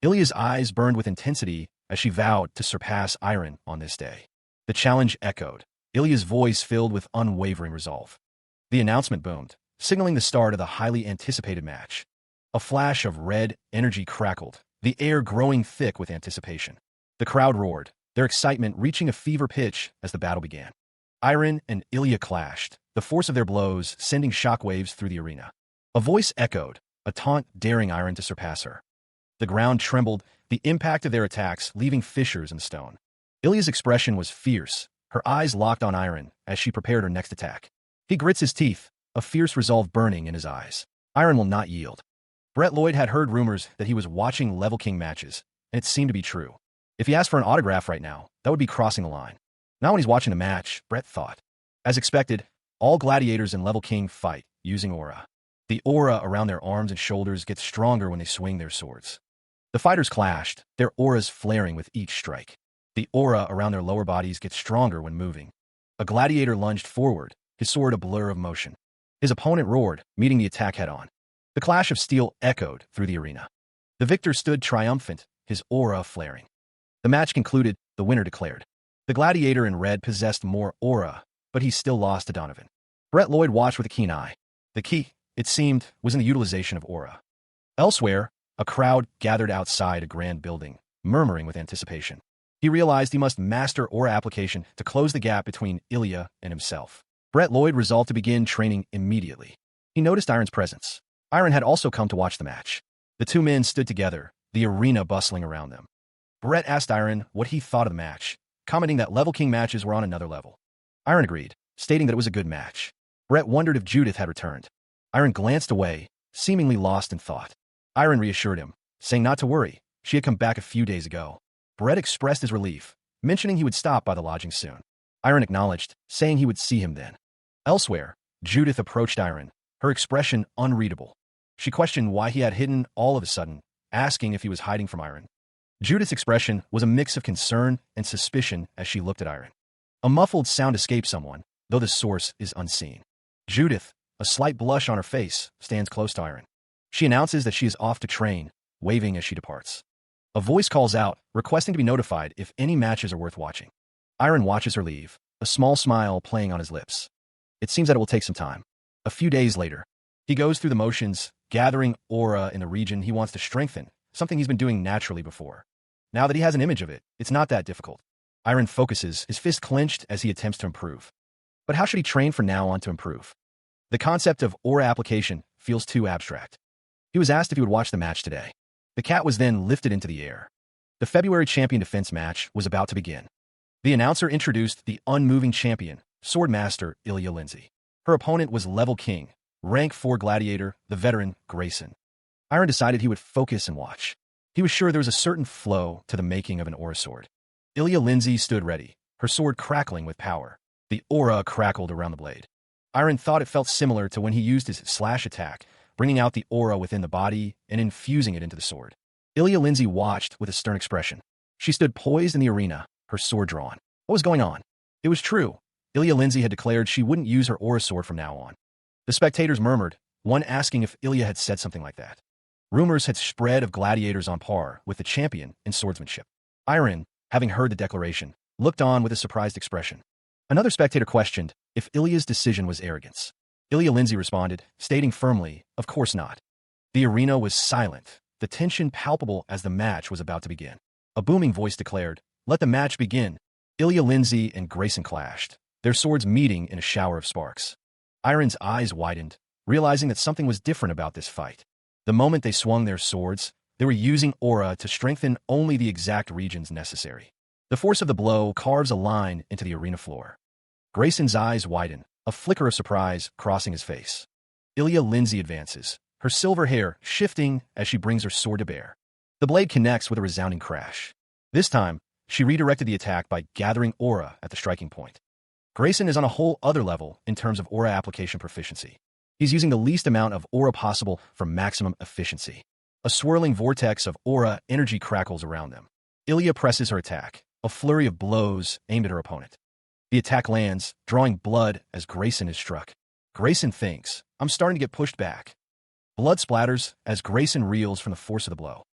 Ilya's eyes burned with intensity as she vowed to surpass Iron on this day. The challenge echoed, Ilya's voice filled with unwavering resolve. The announcement boomed, signaling the start of the highly anticipated match. A flash of red energy crackled, the air growing thick with anticipation. The crowd roared, their excitement reaching a fever pitch as the battle began. Iron and Ilya clashed, the force of their blows sending shockwaves through the arena. A voice echoed, a taunt daring Iron to surpass her. The ground trembled, the impact of their attacks leaving fissures in the stone. Ilya's expression was fierce, her eyes locked on Iron as she prepared her next attack. He grits his teeth, a fierce resolve burning in his eyes. Iron will not yield. Brett Lloyd had heard rumors that he was watching Level King matches, and it seemed to be true. If he asked for an autograph right now, that would be crossing the line. Not when he's watching a match, Brett thought. As expected, all gladiators in Level King fight, using aura. The aura around their arms and shoulders gets stronger when they swing their swords. The fighters clashed, their auras flaring with each strike. The aura around their lower bodies gets stronger when moving. A gladiator lunged forward, his sword a blur of motion. His opponent roared, meeting the attack head-on. The clash of steel echoed through the arena. The victor stood triumphant, his aura flaring. The match concluded, the winner declared. The gladiator in red possessed more aura, but he still lost to Donovan. Brett Lloyd watched with a keen eye. The key, it seemed, was in the utilization of aura. Elsewhere, a crowd gathered outside a grand building, murmuring with anticipation. He realized he must master aura application to close the gap between Ilya and himself. Brett Lloyd resolved to begin training immediately. He noticed Iron's presence. Iron had also come to watch the match. The two men stood together, the arena bustling around them. Brett asked Iron what he thought of the match, commenting that Level King matches were on another level. Iron agreed, stating that it was a good match. Brett wondered if Judith had returned. Iron glanced away, seemingly lost in thought. Iron reassured him, saying not to worry, she had come back a few days ago. Brett expressed his relief, mentioning he would stop by the lodging soon. Iron acknowledged, saying he would see him then. Elsewhere, Judith approached Iron, her expression unreadable. She questioned why he had hidden all of a sudden, asking if he was hiding from Iron. Judith's expression was a mix of concern and suspicion as she looked at Iron. A muffled sound escaped someone, though the source is unseen. Judith, a slight blush on her face, stands close to Iron. She announces that she is off to train, waving as she departs. A voice calls out, requesting to be notified if any matches are worth watching. Iron watches her leave, a small smile playing on his lips. It seems that it will take some time. A few days later, he goes through the motions, gathering aura in the region he wants to strengthen, something he's been doing naturally before. Now that he has an image of it, it's not that difficult. Iron focuses, his fist clenched as he attempts to improve. But how should he train from now on to improve? The concept of aura application feels too abstract. He was asked if he would watch the match today. The cat was then lifted into the air. The February champion defense match was about to begin. The announcer introduced the unmoving champion, Swordmaster Ilya Lindsay. Her opponent was level king, rank 4 gladiator, the veteran Grayson. Iron decided he would focus and watch. He was sure there was a certain flow to the making of an aura sword. Ilya Lindsay stood ready, her sword crackling with power. The aura crackled around the blade. Iron thought it felt similar to when he used his slash attack, bringing out the aura within the body and infusing it into the sword. Ilya Lindsay watched with a stern expression. She stood poised in the arena, her sword drawn. What was going on? It was true. Ilya Lindsay had declared she wouldn't use her aura sword from now on. The spectators murmured, one asking if Ilya had said something like that. Rumors had spread of gladiators on par with the champion in swordsmanship. Iron, having heard the declaration, looked on with a surprised expression. Another spectator questioned if Ilya's decision was arrogance. Ilya Lindsay responded, stating firmly, of course not. The arena was silent, the tension palpable as the match was about to begin. A booming voice declared, let the match begin. Ilya Lindsay and Grayson clashed, their swords meeting in a shower of sparks. Iron's eyes widened, realizing that something was different about this fight. The moment they swung their swords, they were using aura to strengthen only the exact regions necessary. The force of the blow carves a line into the arena floor. Grayson's eyes widen, a flicker of surprise crossing his face. Ilya Lindsay advances, her silver hair shifting as she brings her sword to bear. The blade connects with a resounding crash. This time, she redirected the attack by gathering aura at the striking point. Grayson is on a whole other level in terms of aura application proficiency. He's using the least amount of aura possible for maximum efficiency. A swirling vortex of aura energy crackles around them. Ilya presses her attack, a flurry of blows aimed at her opponent. The attack lands, drawing blood as Grayson is struck. Grayson thinks, I'm starting to get pushed back. Blood splatters as Grayson reels from the force of the blow.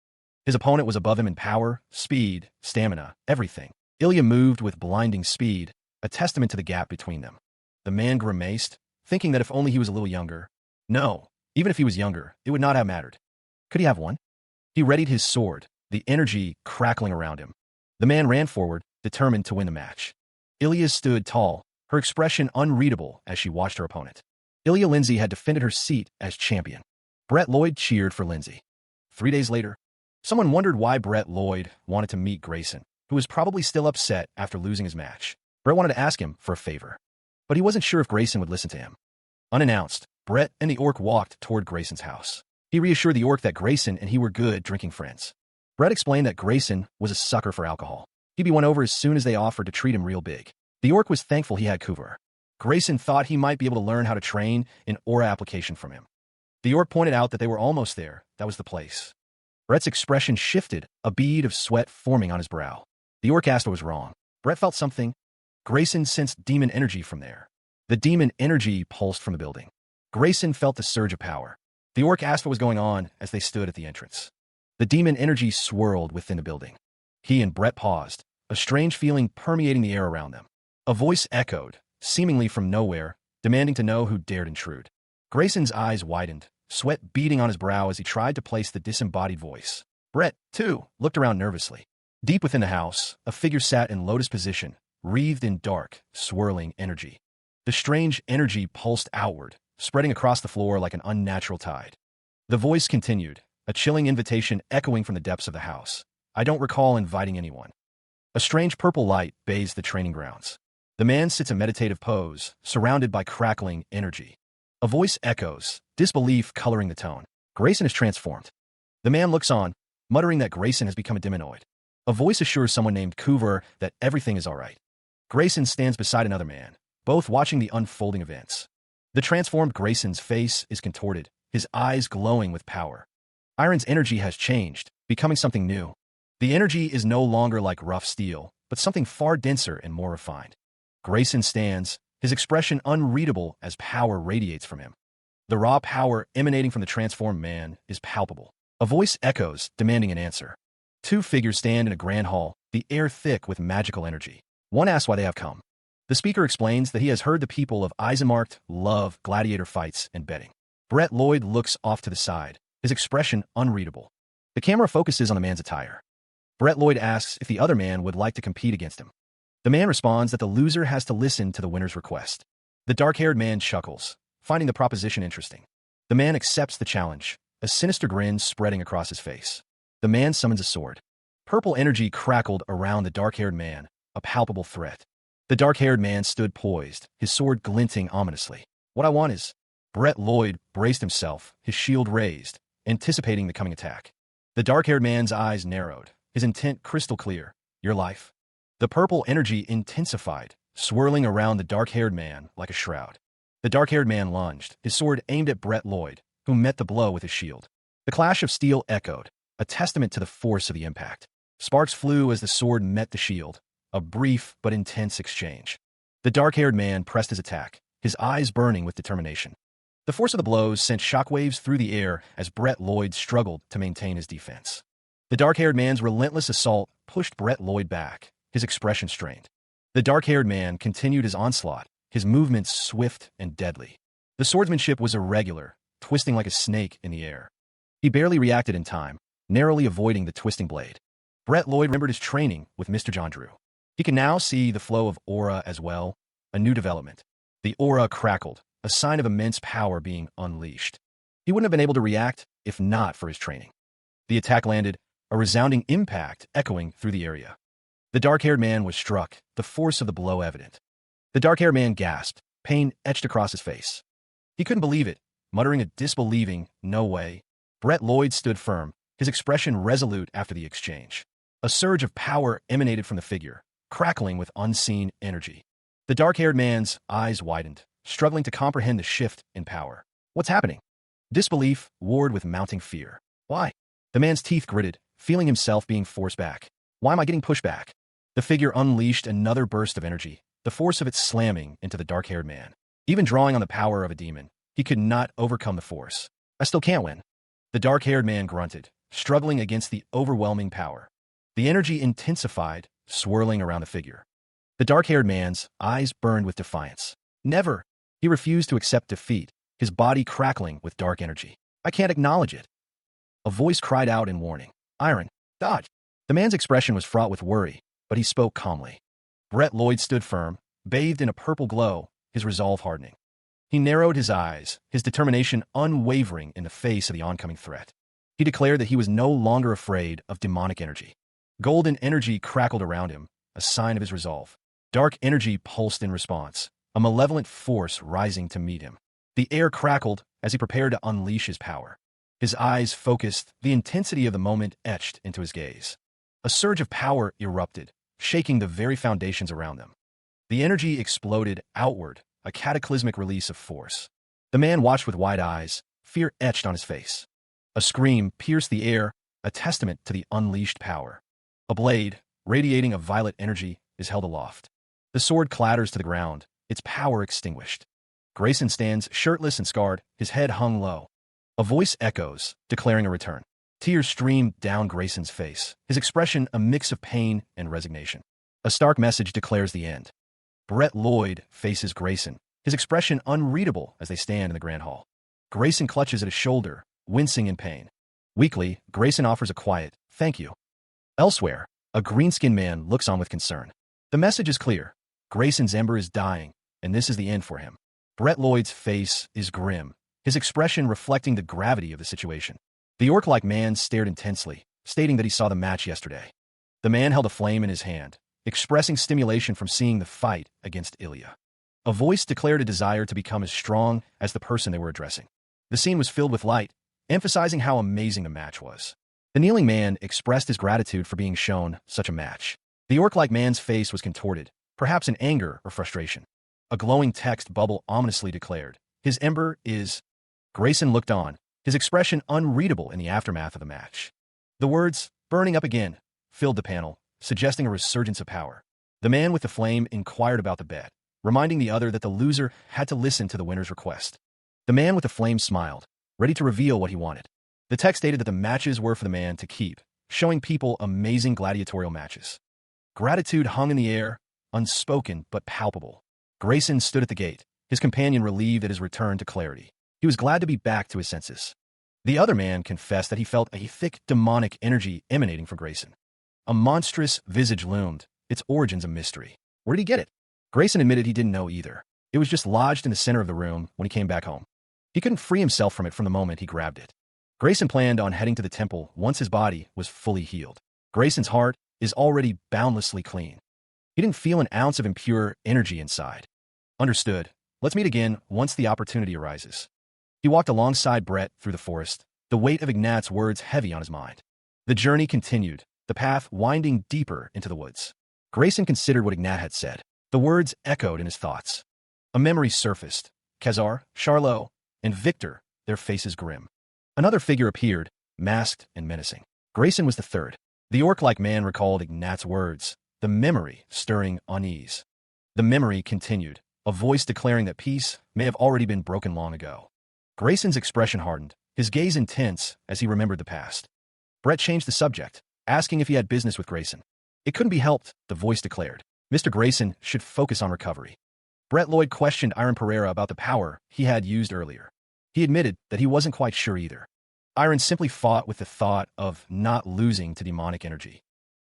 His opponent was above him in power, speed, stamina, everything. Ilya moved with blinding speed, a testament to the gap between them. The man grimaced, thinking that if only he was a little younger. No, even if he was younger, it would not have mattered. Could he have won? He readied his sword, the energy crackling around him. The man ran forward, determined to win the match. Ilya stood tall, her expression unreadable as she watched her opponent. Ilya Lindsay had defended her seat as champion. Brett Lloyd cheered for Lindsay. 3 days later, someone wondered why Brett Lloyd wanted to meet Grayson, who was probably still upset after losing his match. Brett wanted to ask him for a favor, but he wasn't sure if Grayson would listen to him. Unannounced, Brett and the orc walked toward Grayson's house. He reassured the orc that Grayson and he were good drinking friends. Brett explained that Grayson was a sucker for alcohol. He'd be won over as soon as they offered to treat him real big. The orc was thankful he had Kuvar. Grayson thought he might be able to learn how to train in aura application from him. The orc pointed out that they were almost there. That was the place. Brett's expression shifted, a bead of sweat forming on his brow. The orc asked what was wrong. Brett felt something. Grayson sensed demon energy from there. The demon energy pulsed from the building. Grayson felt the surge of power. The orc asked what was going on as they stood at the entrance. The demon energy swirled within the building. He and Brett paused, a strange feeling permeating the air around them. A voice echoed, seemingly from nowhere, demanding to know who dared intrude. Grayson's eyes widened, sweat beading on his brow as he tried to place the disembodied voice. Brett, too, looked around nervously. Deep within the house, a figure sat in lotus position, wreathed in dark, swirling energy. The strange energy pulsed outward, spreading across the floor like an unnatural tide. The voice continued, a chilling invitation echoing from the depths of the house. I don't recall inviting anyone. A strange purple light bathes the training grounds. The man sits in meditative pose, surrounded by crackling energy. A voice echoes, disbelief coloring the tone. Grayson is transformed. The man looks on, muttering that Grayson has become a demonoid. A voice assures someone named Kuvar that everything is all right. Grayson stands beside another man, both watching the unfolding events. The transformed Grayson's face is contorted, his eyes glowing with power. Iron's energy has changed, becoming something new. The energy is no longer like rough steel, but something far denser and more refined. Grayson stands, his expression unreadable as power radiates from him. The raw power emanating from the transformed man is palpable. A voice echoes, demanding an answer. Two figures stand in a grand hall, the air thick with magical energy. One asks why they have come. The speaker explains that he has heard the people of Eisenmarkt love gladiator fights and betting. Brett Lloyd looks off to the side, his expression unreadable. The camera focuses on the man's attire. Brett Lloyd asks if the other man would like to compete against him. The man responds that the loser has to listen to the winner's request. The dark-haired man chuckles, finding the proposition interesting. The man accepts the challenge, a sinister grin spreading across his face. The man summons a sword. Purple energy crackled around the dark-haired man, a palpable threat. The dark-haired man stood poised, his sword glinting ominously. What I want is... Brett Lloyd braced himself, his shield raised, anticipating the coming attack. The dark-haired man's eyes narrowed, his intent crystal clear. Your life. The purple energy intensified, swirling around the dark-haired man like a shroud. The dark-haired man lunged, his sword aimed at Brett Lloyd, who met the blow with his shield. The clash of steel echoed, a testament to the force of the impact. Sparks flew as the sword met the shield, a brief but intense exchange. The dark-haired man pressed his attack, his eyes burning with determination. The force of the blows sent shockwaves through the air as Brett Lloyd struggled to maintain his defense. The dark-haired man's relentless assault pushed Brett Lloyd back, his expression strained. The dark-haired man continued his onslaught, his movements swift and deadly. The swordsmanship was irregular, twisting like a snake in the air. He barely reacted in time, narrowly avoiding the twisting blade. Brett Lloyd remembered his training with Mr. John Drew. He could now see the flow of aura as well, a new development. The aura crackled, a sign of immense power being unleashed. He wouldn't have been able to react if not for his training. The attack landed, a resounding impact echoing through the area. The dark-haired man was struck, the force of the blow evident. The dark-haired man gasped, pain etched across his face. He couldn't believe it, muttering a disbelieving, "No way." Brett Lloyd stood firm, his expression resolute after the exchange. A surge of power emanated from the figure, crackling with unseen energy. The dark-haired man's eyes widened, struggling to comprehend the shift in power. What's happening? Disbelief warred with mounting fear. Why? The man's teeth gritted, feeling himself being forced back. Why am I getting pushed back? The figure unleashed another burst of energy, the force of it slamming into the dark-haired man. Even drawing on the power of a demon, he could not overcome the force. I still can't win. The dark-haired man grunted, struggling against the overwhelming power. The energy intensified, swirling around the figure. The dark-haired man's eyes burned with defiance. Never! He refused to accept defeat, his body crackling with dark energy. I can't acknowledge it. A voice cried out in warning. Iron, dodge! The man's expression was fraught with worry, but he spoke calmly. Brett Lloyd stood firm, bathed in a purple glow, his resolve hardening. He narrowed his eyes, his determination unwavering in the face of the oncoming threat. He declared that he was no longer afraid of demonic energy. Golden energy crackled around him, a sign of his resolve. Dark energy pulsed in response, a malevolent force rising to meet him. The air crackled as he prepared to unleash his power. His eyes focused, the intensity of the moment etched into his gaze. A surge of power erupted, shaking the very foundations around them. The energy exploded outward, a cataclysmic release of force. The man watched with wide eyes, fear etched on his face. A scream pierced the air, a testament to the unleashed power. A blade, radiating a violet energy, is held aloft. The sword clatters to the ground, its power extinguished. Grayson stands shirtless and scarred, his head hung low. A voice echoes, declaring a return. Tears stream down Grayson's face, his expression a mix of pain and resignation. A stark message declares the end. Brett Lloyd faces Grayson, his expression unreadable as they stand in the grand hall. Grayson clutches at his shoulder, wincing in pain. Weakly, Grayson offers a quiet, "Thank you." Elsewhere, a green-skinned man looks on with concern. The message is clear. Grayson's ember is dying, and this is the end for him. Brett Lloyd's face is grim, his expression reflecting the gravity of the situation. The orc-like man stared intensely, stating that he saw the match yesterday. The man held a flame in his hand, expressing stimulation from seeing the fight against Ilya. A voice declared a desire to become as strong as the person they were addressing. The scene was filled with light, emphasizing how amazing the match was. The kneeling man expressed his gratitude for being shown such a match. The orc-like man's face was contorted, perhaps in anger or frustration. A glowing text bubble ominously declared, "His ember is..." Grayson looked on, his expression unreadable in the aftermath of the match. The words, "burning up again," filled the panel, suggesting a resurgence of power. The man with the flame inquired about the bet, reminding the other that the loser had to listen to the winner's request. The man with the flame smiled, ready to reveal what he wanted. The text stated that the matches were for the man to keep, showing people amazing gladiatorial matches. Gratitude hung in the air, unspoken but palpable. Grayson stood at the gate, his companion relieved at his return to clarity. He was glad to be back to his senses. The other man confessed that he felt a thick demonic energy emanating from Grayson. A monstrous visage loomed, its origins a mystery. Where did he get it? Grayson admitted he didn't know either. It was just lodged in the center of the room when he came back home. He couldn't free himself from it from the moment he grabbed it. Grayson planned on heading to the temple once his body was fully healed. Grayson's heart is already boundlessly clean. He didn't feel an ounce of impure energy inside. Understood. Let's meet again once the opportunity arises. He walked alongside Brett through the forest, the weight of Ignat's words heavy on his mind. The journey continued, the path winding deeper into the woods. Grayson considered what Ignat had said. The words echoed in his thoughts. A memory surfaced. Kezar, Charlot, and Victor, their faces grim. Another figure appeared, masked and menacing. Grayson was the third. The orc-like man recalled Ignat's words, the memory stirring unease. The memory continued, a voice declaring that peace may have already been broken long ago. Grayson's expression hardened, his gaze intense as he remembered the past. Brett changed the subject, asking if he had business with Grayson. It couldn't be helped, the voice declared. Mr. Grayson should focus on recovery. Brett Lloyd questioned Iron Pereira about the power he had used earlier. He admitted that he wasn't quite sure either. Iron simply fought with the thought of not losing to demonic energy.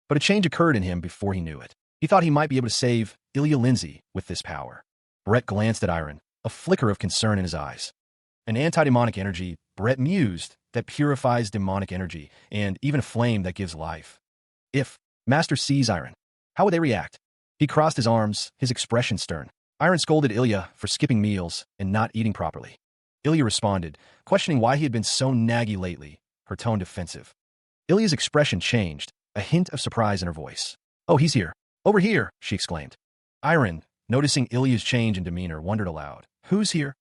But a change occurred in him before he knew it. He thought he might be able to save Ilya Lindsay with this power. Brett glanced at Iron, a flicker of concern in his eyes. An anti-demonic energy, Brett mused, that purifies demonic energy, and even a flame that gives life. If Master sees Iron, how would they react? He crossed his arms, his expression stern. Iron scolded Ilya for skipping meals and not eating properly. Ilya responded, questioning why he had been so naggy lately, her tone defensive. Ilya's expression changed, a hint of surprise in her voice. Oh, he's here. Over here, she exclaimed. Iron, noticing Ilya's change in demeanor, wondered aloud. Who's here?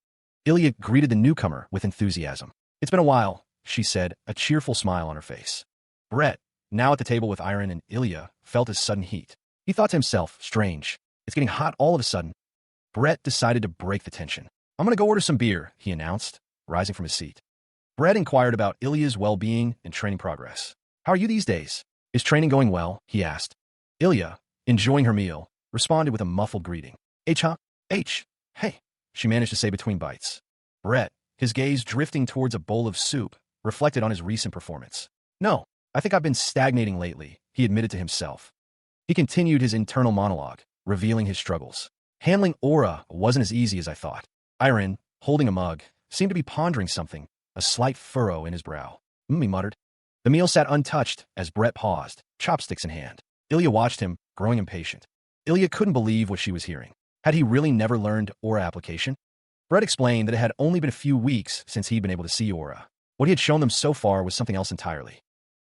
Ilya greeted the newcomer with enthusiasm. It's been a while, she said, a cheerful smile on her face. Brett, now at the table with Iron and Ilya, felt his sudden heat. He thought to himself, strange. It's getting hot all of a sudden. Brett decided to break the tension. I'm going to go order some beer, he announced, rising from his seat. Brett inquired about Ilya's well-being and training progress. How are you these days? Is training going well? He asked. Ilya, enjoying her meal, responded with a muffled greeting. Huh? Hey, she managed to say between bites. Brett, his gaze drifting towards a bowl of soup, reflected on his recent performance. No, I think I've been stagnating lately, he admitted to himself. He continued his internal monologue, revealing his struggles. Handling aura wasn't as easy as I thought. Iron, holding a mug, seemed to be pondering something, a slight furrow in his brow. He muttered. The meal sat untouched as Brett paused, chopsticks in hand. Ilya watched him, growing impatient. Ilya couldn't believe what she was hearing. Had he really never learned aura application? Brett explained that it had only been a few weeks since he'd been able to see aura. What he had shown them so far was something else entirely.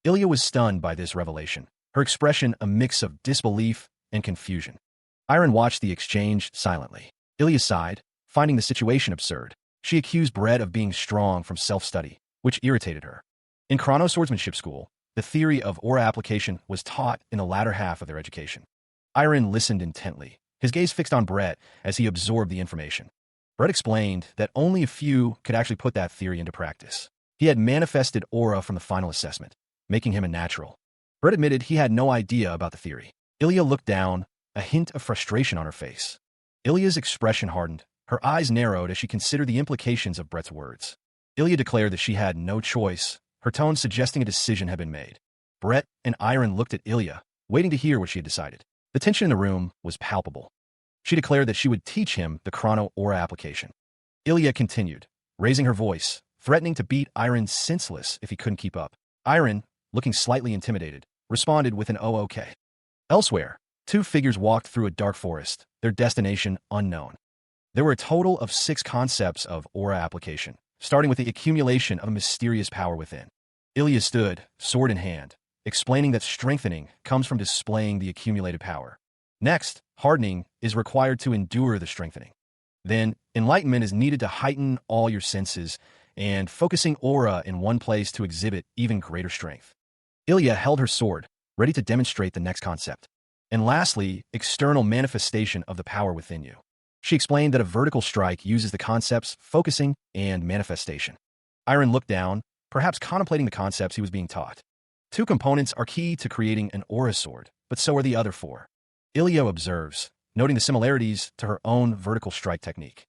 Ilya was stunned by this revelation, her expression a mix of disbelief and confusion. Iron watched the exchange silently. Ilya sighed, finding the situation absurd. She accused Brett of being strong from self-study, which irritated her. In Chrono Swordsmanship School, the theory of aura application was taught in the latter half of their education. Iron listened intently, his gaze fixed on Brett as he absorbed the information. Brett explained that only a few could actually put that theory into practice. He had manifested aura from the final assessment, making him a natural. Brett admitted he had no idea about the theory. Ilya looked down, a hint of frustration on her face. Ilya's expression hardened, her eyes narrowed as she considered the implications of Brett's words. Ilya declared that she had no choice, her tone suggesting a decision had been made. Brett and Iron looked at Ilya, waiting to hear what she had decided. The tension in the room was palpable. She declared that she would teach him the chrono aura application. Ilya continued, raising her voice, threatening to beat Iron senseless if he couldn't keep up. Iron, looking slightly intimidated, responded with an "Oh, okay." Elsewhere, two figures walked through a dark forest, their destination unknown. There were a total of 6 concepts of aura application, starting with the accumulation of a mysterious power within. Ilya stood, sword in hand, explaining that strengthening comes from displaying the accumulated power. Next, hardening is required to endure the strengthening. Then, enlightenment is needed to heighten all your senses, and focusing aura in one place to exhibit even greater strength. Ilya held her sword, ready to demonstrate the next concept. And lastly, external manifestation of the power within you. She explained that a vertical strike uses the concepts focusing and manifestation. Iron looked down, perhaps contemplating the concepts he was being taught. 2 components are key to creating an aura sword, but so are the other 4. Ilya observes, noting the similarities to her own vertical strike technique.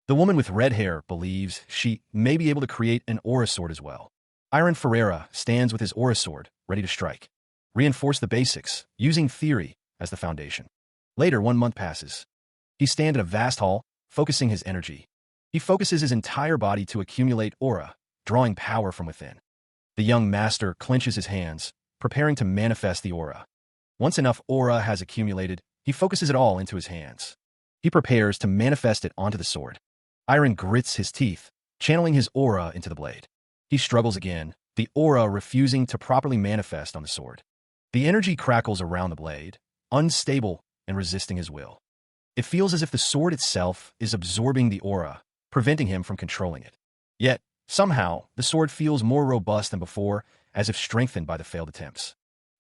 The woman with red hair believes she may be able to create an aura sword as well. Iron Ferreira stands with his aura sword, ready to strike. Reinforce the basics, using theory as the foundation. Later, 1 month passes. He stands in a vast hall, focusing his energy. He focuses his entire body to accumulate aura, drawing power from within. The young master clenches his hands, preparing to manifest the aura. Once enough aura has accumulated, he focuses it all into his hands. He prepares to manifest it onto the sword. Iron grits his teeth, channeling his aura into the blade. He struggles again, the aura refusing to properly manifest on the sword. The energy crackles around the blade, unstable and resisting his will. It feels as if the sword itself is absorbing the aura, preventing him from controlling it. Yet, somehow, the sword feels more robust than before, as if strengthened by the failed attempts.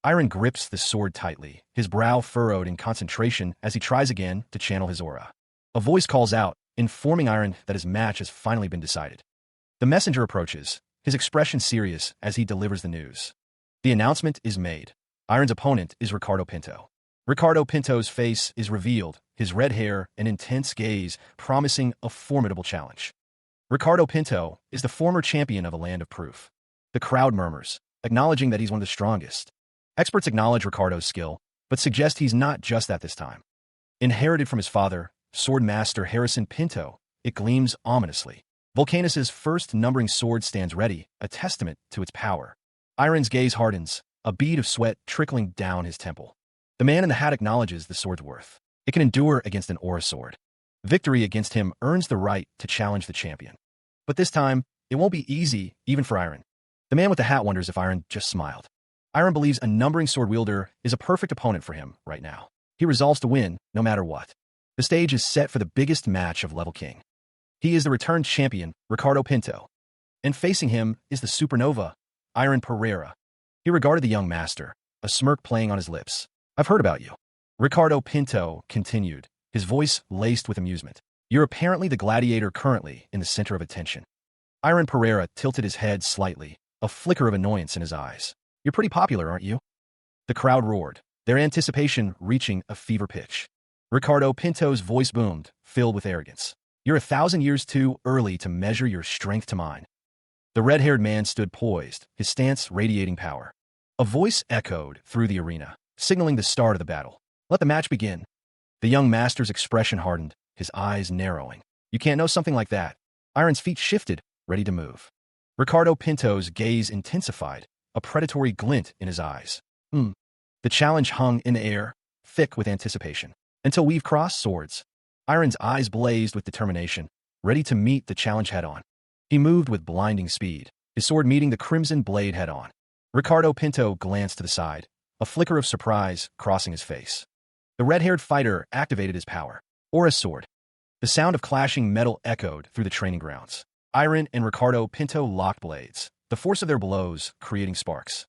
Iron grips the sword tightly, his brow furrowed in concentration as he tries again to channel his aura. A voice calls out, informing Iron that his match has finally been decided. The messenger approaches, his expression serious as he delivers the news. The announcement is made. Iron's opponent is Ricardo Pinto. Ricardo Pinto's face is revealed, his red hair and intense gaze promising a formidable challenge. Ricardo Pinto is the former champion of a land of proof. The crowd murmurs, acknowledging that he's one of the strongest. Experts acknowledge Ricardo's skill, but suggest he's not just that this time. Inherited from his father, sword master Harrison Pinto, it gleams ominously. Volcanus's first numbering sword stands ready, a testament to its power. Iron's gaze hardens, a bead of sweat trickling down his temple. The man in the hat acknowledges the sword's worth. It can endure against an aura sword. Victory against him earns the right to challenge the champion. But this time, it won't be easy, even for Iron. The man with the hat wonders if Iron just smiled. Iron believes a numbering sword wielder is a perfect opponent for him right now. He resolves to win, no matter what. The stage is set for the biggest match of Level King. He is the returned champion, Ricardo Pinto. And facing him is the supernova, Iron Pereira. He regarded the young master, a smirk playing on his lips. "I've heard about you." Ricardo Pinto continued, his voice laced with amusement. "You're apparently the gladiator currently in the center of attention." Iron Pereira tilted his head slightly, a flicker of annoyance in his eyes. "You're pretty popular, aren't you?" The crowd roared, their anticipation reaching a fever pitch. Ricardo Pinto's voice boomed, filled with arrogance. "You're 1,000 years too early to measure your strength to mine." The red-haired man stood poised, his stance radiating power. A voice echoed through the arena, signaling the start of the battle. "Let the match begin." The young master's expression hardened, his eyes narrowing. "You can't know something like that." Iron's feet shifted, ready to move. Ricardo Pinto's gaze intensified, a predatory glint in his eyes. The challenge hung in the air, thick with anticipation. "Until we've crossed swords." Iron's eyes blazed with determination, ready to meet the challenge head-on. He moved with blinding speed, his sword meeting the crimson blade head-on. Ricardo Pinto glanced to the side, a flicker of surprise crossing his face. The red-haired fighter activated his power. Aura sword. The sound of clashing metal echoed through the training grounds. Iron and Ricardo Pinto locked blades, the force of their blows creating sparks.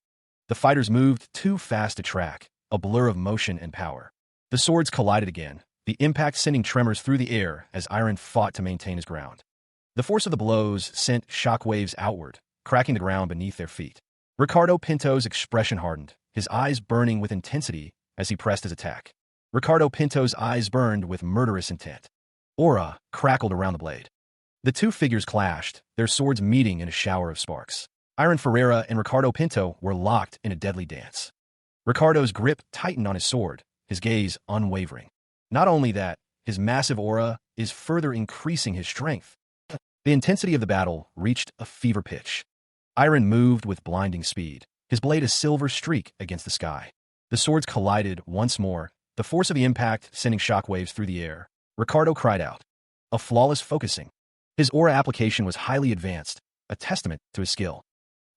The fighters moved too fast to track, a blur of motion and power. The swords collided again, the impact sending tremors through the air as Iron fought to maintain his ground. The force of the blows sent shockwaves outward, cracking the ground beneath their feet. Ricardo Pinto's expression hardened, his eyes burning with intensity as he pressed his attack. Ricardo Pinto's eyes burned with murderous intent. Aura crackled around the blade. The two figures clashed, their swords meeting in a shower of sparks. Iron Ferreira and Ricardo Pinto were locked in a deadly dance. Ricardo's grip tightened on his sword, his gaze unwavering. Not only that, his massive aura is further increasing his strength. The intensity of the battle reached a fever pitch. Iron moved with blinding speed, his blade a silver streak against the sky. The swords collided once more, the force of the impact sending shockwaves through the air. Ricardo cried out. A flawless focusing. His aura application was highly advanced, a testament to his skill.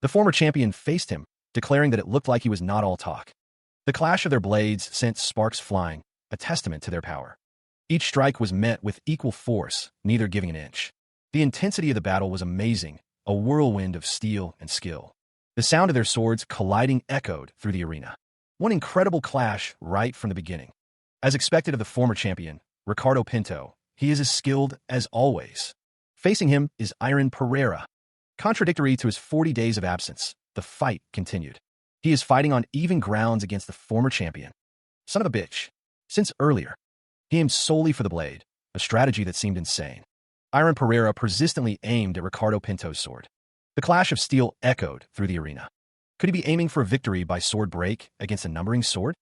The former champion faced him, declaring that it looked like he was not all talk. The clash of their blades sent sparks flying, a testament to their power. Each strike was met with equal force, neither giving an inch. The intensity of the battle was amazing, a whirlwind of steel and skill. The sound of their swords colliding echoed through the arena. One incredible clash right from the beginning. As expected of the former champion, Ricardo Pinto, he is as skilled as always. Facing him is Iron Pereira. Contradictory to his 40 days of absence, the fight continued. He is fighting on even grounds against the former champion. Son of a bitch. Since earlier, he aimed solely for the blade, a strategy that seemed insane. Iron Pereira persistently aimed at Ricardo Pinto's sword. The clash of steel echoed through the arena. Could he be aiming for a victory by sword break against a numbering sword?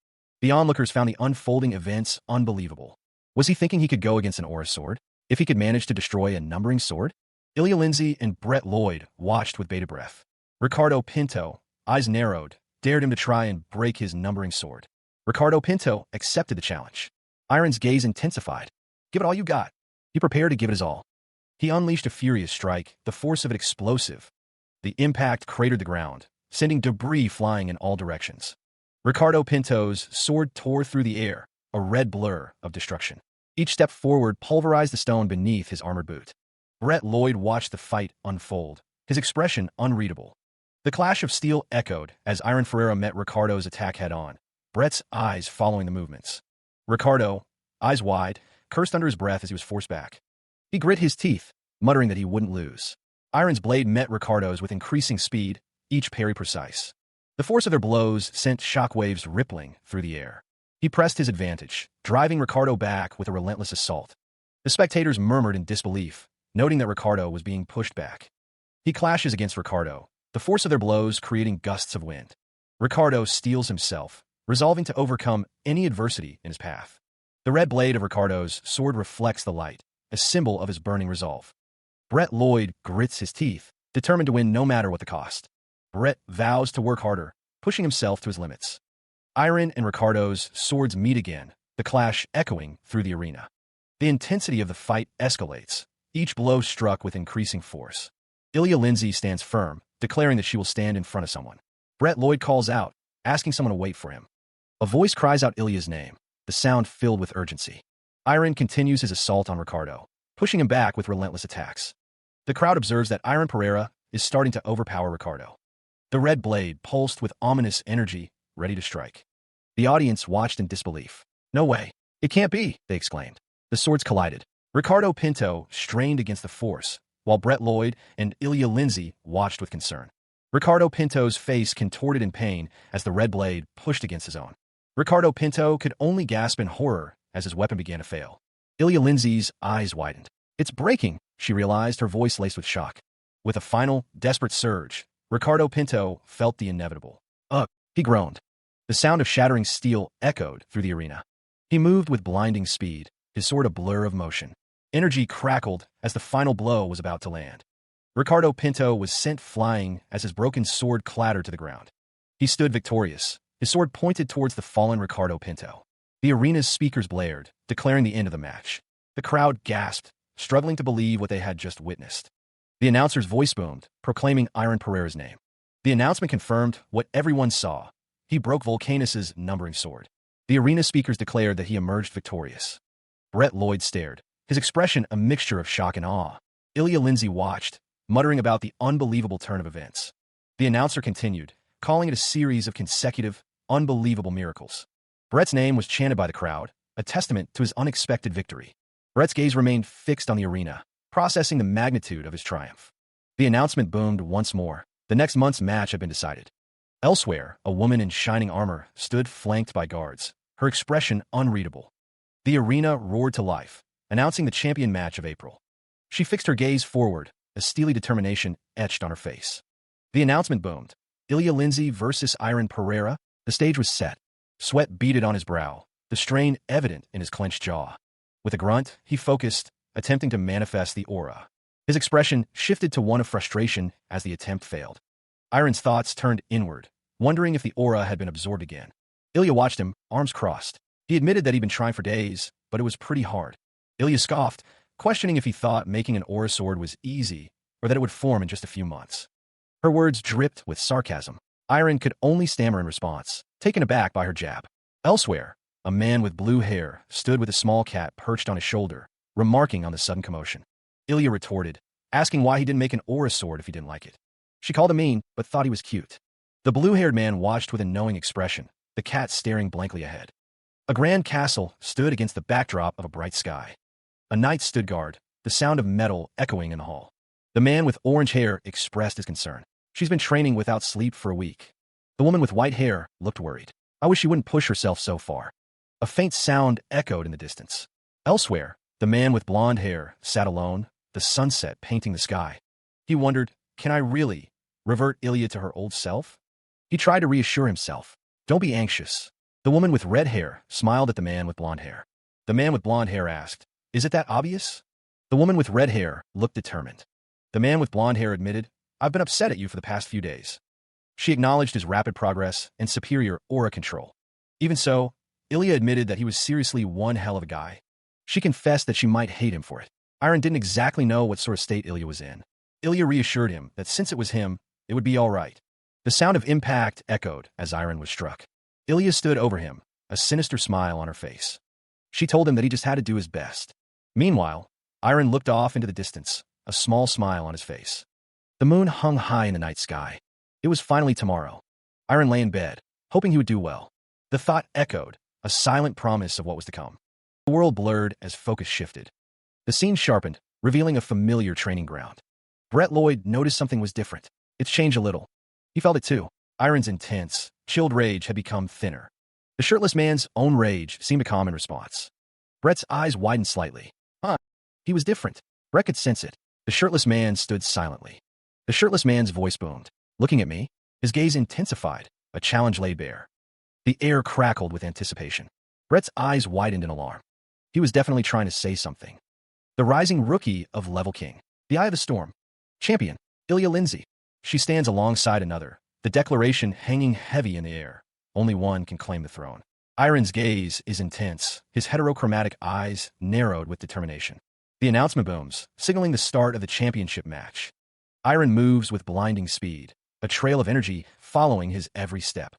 The onlookers found the unfolding events unbelievable. Was he thinking he could go against an aura sword? If he could manage to destroy a numbering sword? Ilya Lindsay and Brett Lloyd watched with bated breath. Ricardo Pinto, eyes narrowed, dared him to try and break his numbering sword. Ricardo Pinto accepted the challenge. Iron's gaze intensified. Give it all you got. He prepared to give it his all. He unleashed a furious strike, the force of it explosive. The impact cratered the ground, sending debris flying in all directions. Ricardo Pinto's sword tore through the air, a red blur of destruction. Each step forward pulverized the stone beneath his armored boot. Brett Lloyd watched the fight unfold, his expression unreadable. The clash of steel echoed as Iron Ferreira met Ricardo's attack head-on, Brett's eyes following the movements. Ricardo, eyes wide, cursed under his breath as he was forced back. He grit his teeth, muttering that he wouldn't lose. Iron's blade met Ricardo's with increasing speed, each parry precise. The force of their blows sent shockwaves rippling through the air. He pressed his advantage, driving Ricardo back with a relentless assault. The spectators murmured in disbelief, noting that Ricardo was being pushed back. He clashes against Ricardo, the force of their blows creating gusts of wind. Ricardo steels himself, resolving to overcome any adversity in his path. The red blade of Ricardo's sword reflects the light, a symbol of his burning resolve. Brett Lloyd grits his teeth, determined to win no matter what the cost. Brett vows to work harder, pushing himself to his limits. Iron and Ricardo's swords meet again, the clash echoing through the arena. The intensity of the fight escalates, each blow struck with increasing force. Ilya Lindsay stands firm, declaring that she will stand in front of someone. Brett Lloyd calls out, asking someone to wait for him. A voice cries out Ilya's name, the sound filled with urgency. Iron continues his assault on Ricardo, pushing him back with relentless attacks. The crowd observes that Iron Pereira is starting to overpower Ricardo. The red blade pulsed with ominous energy, ready to strike. The audience watched in disbelief. No way. It can't be, they exclaimed. The swords collided. Ricardo Pinto strained against the force, while Brett Lloyd and Ilya Lindsay watched with concern. Ricardo Pinto's face contorted in pain as the red blade pushed against his own. Ricardo Pinto could only gasp in horror as his weapon began to fail. Ilya Lindsay's eyes widened. It's breaking, she realized, her voice laced with shock. With a final, desperate surge, Ricardo Pinto felt the inevitable. Ugh, he groaned. The sound of shattering steel echoed through the arena. He moved with blinding speed, his sword a blur of motion. Energy crackled as the final blow was about to land. Ricardo Pinto was sent flying as his broken sword clattered to the ground. He stood victorious, his sword pointed towards the fallen Ricardo Pinto. The arena's speakers blared, declaring the end of the match. The crowd gasped, struggling to believe what they had just witnessed. The announcer's voice boomed, proclaiming Iron Pereira's name. The announcement confirmed what everyone saw. He broke Volcanus's numbering sword. The arena speakers declared that he emerged victorious. Brett Lloyd stared, his expression a mixture of shock and awe. Ilya Lindsay watched, muttering about the unbelievable turn of events. The announcer continued, calling it a series of consecutive, unbelievable miracles. Brett's name was chanted by the crowd, a testament to his unexpected victory. Brett's gaze remained fixed on the arena, processing the magnitude of his triumph. The announcement boomed once more. The next month's match had been decided. Elsewhere, a woman in shining armor stood flanked by guards, her expression unreadable. The arena roared to life, announcing the champion match of April. She fixed her gaze forward, a steely determination etched on her face. The announcement boomed. Ilya Lindsay versus Iron Pereira. The stage was set. Sweat beaded on his brow, the strain evident in his clenched jaw. With a grunt, he focused, attempting to manifest the aura. His expression shifted to one of frustration as the attempt failed. Iron's thoughts turned inward, wondering if the aura had been absorbed again. Ilya watched him, arms crossed. He admitted that he'd been trying for days, but it was pretty hard. Ilya scoffed, questioning if he thought making an aura sword was easy, or that it would form in just a few months. Her words dripped with sarcasm. Iron could only stammer in response, taken aback by her jab. Elsewhere, a man with blue hair stood with a small cat perched on his shoulder, remarking on the sudden commotion. Ilya retorted, asking why he didn't make an aura sword if he didn't like it. She called him mean, but thought he was cute. The blue-haired man watched with a knowing expression, the cat staring blankly ahead. A grand castle stood against the backdrop of a bright sky. A knight stood guard, the sound of metal echoing in the hall. The man with orange hair expressed his concern. She's been training without sleep for a week. The woman with white hair looked worried. I wish she wouldn't push herself so far. A faint sound echoed in the distance. Elsewhere, the man with blonde hair sat alone, the sunset painting the sky. He wondered, can I really revert Ilya to her old self? He tried to reassure himself. Don't be anxious. The woman with red hair smiled at the man with blonde hair. The man with blonde hair asked, is it that obvious? The woman with red hair looked determined. The man with blonde hair admitted, I've been upset at you for the past few days. She acknowledged his rapid progress and superior aura control. Even so, Ilya admitted that he was seriously one hell of a guy. She confessed that she might hate him for it. Iron didn't exactly know what sort of state Ilya was in. Ilya reassured him that since it was him, it would be all right. The sound of impact echoed as Iron was struck. Ilya stood over him, a sinister smile on her face. She told him that he just had to do his best. Meanwhile, Iron looked off into the distance, a small smile on his face. The moon hung high in the night sky. It was finally tomorrow. Iron lay in bed, hoping he would do well. The thought echoed, a silent promise of what was to come. The world blurred as focus shifted. The scene sharpened, revealing a familiar training ground. Brett Lloyd noticed something was different. It's changed a little. He felt it too. Iron's intense, chilled rage had become thinner. The shirtless man's own rage seemed to calm in response. Brett's eyes widened slightly. He was different. Brett could sense it. The shirtless man stood silently. The shirtless man's voice boomed. Looking at me, his gaze intensified, a challenge laid bare. The air crackled with anticipation. Brett's eyes widened in alarm. He was definitely trying to say something. The rising rookie of Level King. The Eye of the Storm. Champion, Ilya Lindsay. She stands alongside another, the declaration hanging heavy in the air. Only one can claim the throne. Iron's gaze is intense, his heterochromatic eyes narrowed with determination. The announcement booms, signaling the start of the championship match. Iron moves with blinding speed, a trail of energy following his every step.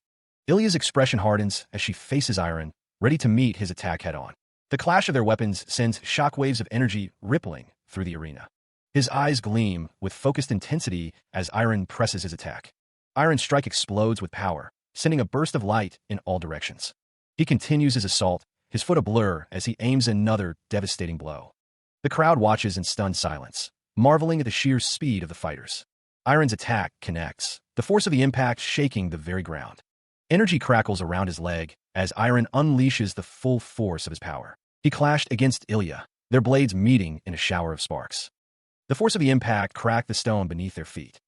Ilya's expression hardens as she faces Iron, ready to meet his attack head-on. The clash of their weapons sends shockwaves of energy rippling through the arena. His eyes gleam with focused intensity as Iron presses his attack. Iron's strike explodes with power, sending a burst of light in all directions. He continues his assault, his foot a blur as he aims another devastating blow. The crowd watches in stunned silence, marveling at the sheer speed of the fighters. Iron's attack connects, the force of the impact shaking the very ground. Energy crackles around his leg as Iron unleashes the full force of his power. He clashed against Ilya, their blades meeting in a shower of sparks. The force of the impact cracked the stone beneath their feet.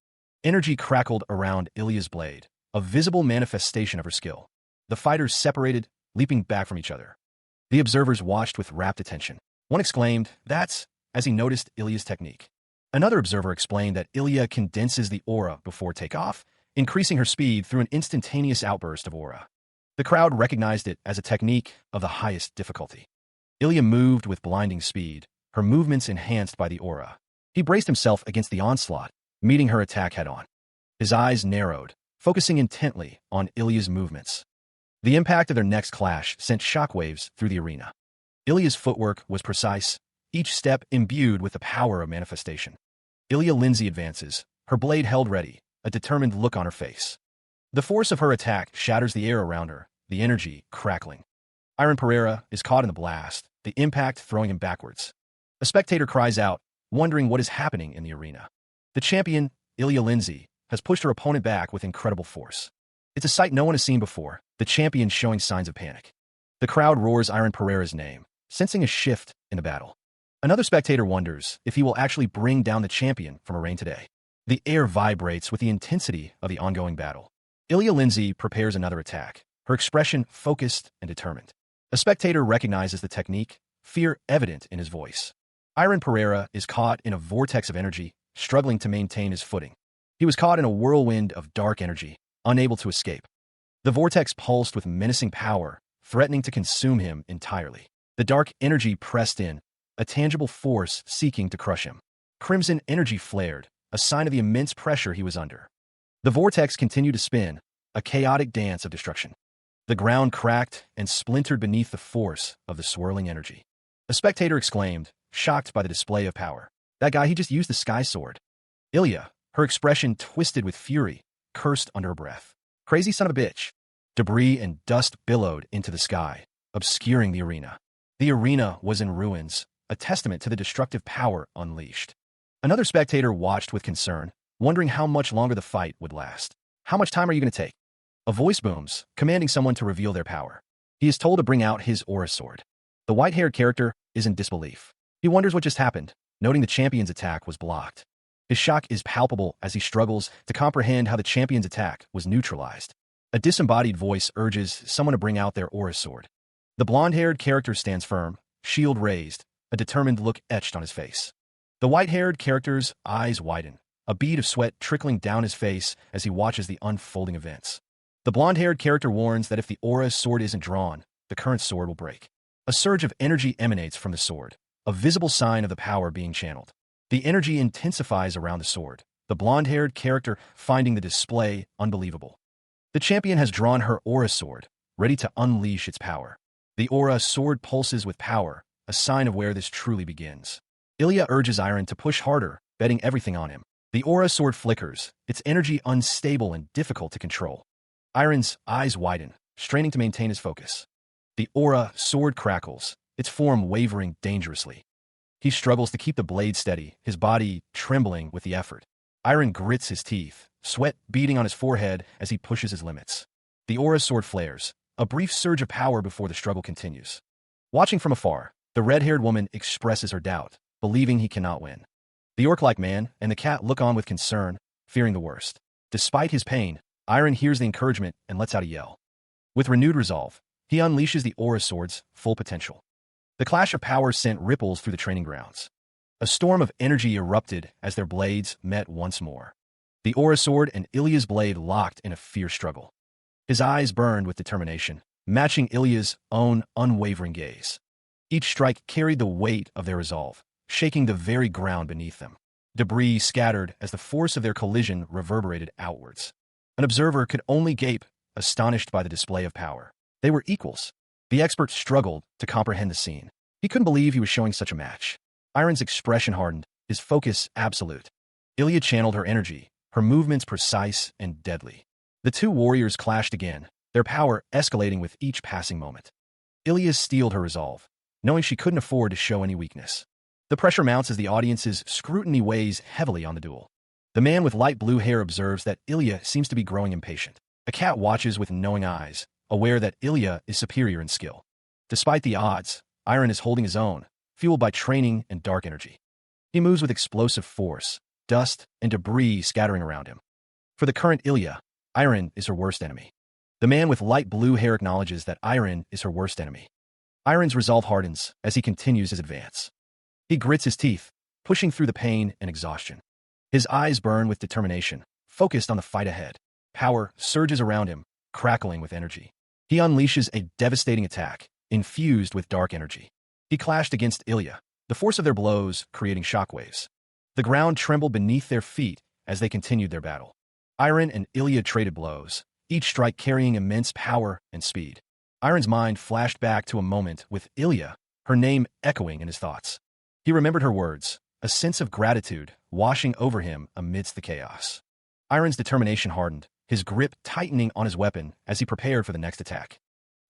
Energy crackled around Ilya's blade, a visible manifestation of her skill. The fighters separated, leaping back from each other. The observers watched with rapt attention. One exclaimed, "That's," as he noticed Ilya's technique. Another observer explained that Ilya condenses the aura before takeoff, increasing her speed through an instantaneous outburst of aura. The crowd recognized it as a technique of the highest difficulty. Ilya moved with blinding speed, her movements enhanced by the aura. He braced himself against the onslaught, meeting her attack head-on. His eyes narrowed, focusing intently on Ilya's movements. The impact of their next clash sent shockwaves through the arena. Ilya's footwork was precise, each step imbued with the power of manifestation. Ilya Lindsay advances, her blade held ready, a determined look on her face. The force of her attack shatters the air around her, the energy crackling. Iron Pereira is caught in the blast, the impact throwing him backwards. A spectator cries out, wondering what is happening in the arena. The champion, Ilya Lindsay, has pushed her opponent back with incredible force. It's a sight no one has seen before, the champion showing signs of panic. The crowd roars Iron Pereira's name, sensing a shift in the battle. Another spectator wonders if he will actually bring down the champion from a reign today. The air vibrates with the intensity of the ongoing battle. Ilya Lindsay prepares another attack, her expression focused and determined. A spectator recognizes the technique, fear evident in his voice. Iron Pereira is caught in a vortex of energy, struggling to maintain his footing. He was caught in a whirlwind of dark energy, unable to escape. The vortex pulsed with menacing power, threatening to consume him entirely. The dark energy pressed in, a tangible force seeking to crush him. Crimson energy flared, a sign of the immense pressure he was under. The vortex continued to spin, a chaotic dance of destruction. The ground cracked and splintered beneath the force of the swirling energy. A spectator exclaimed, shocked by the display of power. That guy, he just used the sky sword. Ilya, her expression twisted with fury, cursed under her breath. Crazy son of a bitch. Debris and dust billowed into the sky, obscuring the arena. The arena was in ruins, a testament to the destructive power unleashed. Another spectator watched with concern, wondering how much longer the fight would last. How much time are you going to take? A voice booms, commanding someone to reveal their power. He is told to bring out his aura sword. The white-haired character is in disbelief. He wonders what just happened, noting the champion's attack was blocked. His shock is palpable as he struggles to comprehend how the champion's attack was neutralized. A disembodied voice urges someone to bring out their aura sword. The blonde-haired character stands firm, shield raised, a determined look etched on his face. The white-haired character's eyes widen, a bead of sweat trickling down his face as he watches the unfolding events. The blonde-haired character warns that if the aura's sword isn't drawn, the current sword will break. A surge of energy emanates from the sword, a visible sign of the power being channeled. The energy intensifies around the sword, the blonde-haired character finding the display unbelievable. The champion has drawn her aura sword, ready to unleash its power. The aura sword pulses with power, a sign of where this truly begins. Ilya urges Iron to push harder, betting everything on him. The aura sword flickers, its energy unstable and difficult to control. Iron's eyes widen, straining to maintain his focus. The aura sword crackles, its form wavering dangerously. He struggles to keep the blade steady, his body trembling with the effort. Iron grits his teeth, sweat beading on his forehead as he pushes his limits. The aura sword flares, a brief surge of power before the struggle continues. Watching from afar, the red-haired woman expresses her doubt, believing he cannot win. The orc-like man and the cat look on with concern, fearing the worst. Despite his pain, Iron hears the encouragement and lets out a yell. With renewed resolve, he unleashes the aura sword's full potential. The clash of power sent ripples through the training grounds. A storm of energy erupted as their blades met once more. The aura sword and Ilya's blade locked in a fierce struggle. His eyes burned with determination, matching Ilya's own unwavering gaze. Each strike carried the weight of their resolve, shaking the very ground beneath them. Debris scattered as the force of their collision reverberated outwards. An observer could only gape, astonished by the display of power. They were equals. The expert struggled to comprehend the scene. He couldn't believe he was showing such a match. Iron's expression hardened, his focus absolute. Ilya channeled her energy, her movements precise and deadly. The two warriors clashed again, their power escalating with each passing moment. Ilya steeled her resolve, knowing she couldn't afford to show any weakness. The pressure mounts as the audience's scrutiny weighs heavily on the duel. The man with light blue hair observes that Ilya seems to be growing impatient. A cat watches with knowing eyes, aware that Ilya is superior in skill. Despite the odds, Iron is holding his own, fueled by training and dark energy. He moves with explosive force, dust and debris scattering around him. For the current Ilya, Iron is her worst enemy. The man with light blue hair acknowledges that Iron is her worst enemy. Iron's resolve hardens as he continues his advance. He grits his teeth, pushing through the pain and exhaustion. His eyes burn with determination, focused on the fight ahead. Power surges around him, crackling with energy. He unleashes a devastating attack, infused with dark energy. He clashed against Ilya, the force of their blows creating shockwaves. The ground trembled beneath their feet as they continued their battle. Iron and Ilya traded blows, each strike carrying immense power and speed. Iron's mind flashed back to a moment with Ilya, her name echoing in his thoughts. He remembered her words, a sense of gratitude washing over him amidst the chaos. Iron's determination hardened, his grip tightening on his weapon as he prepared for the next attack.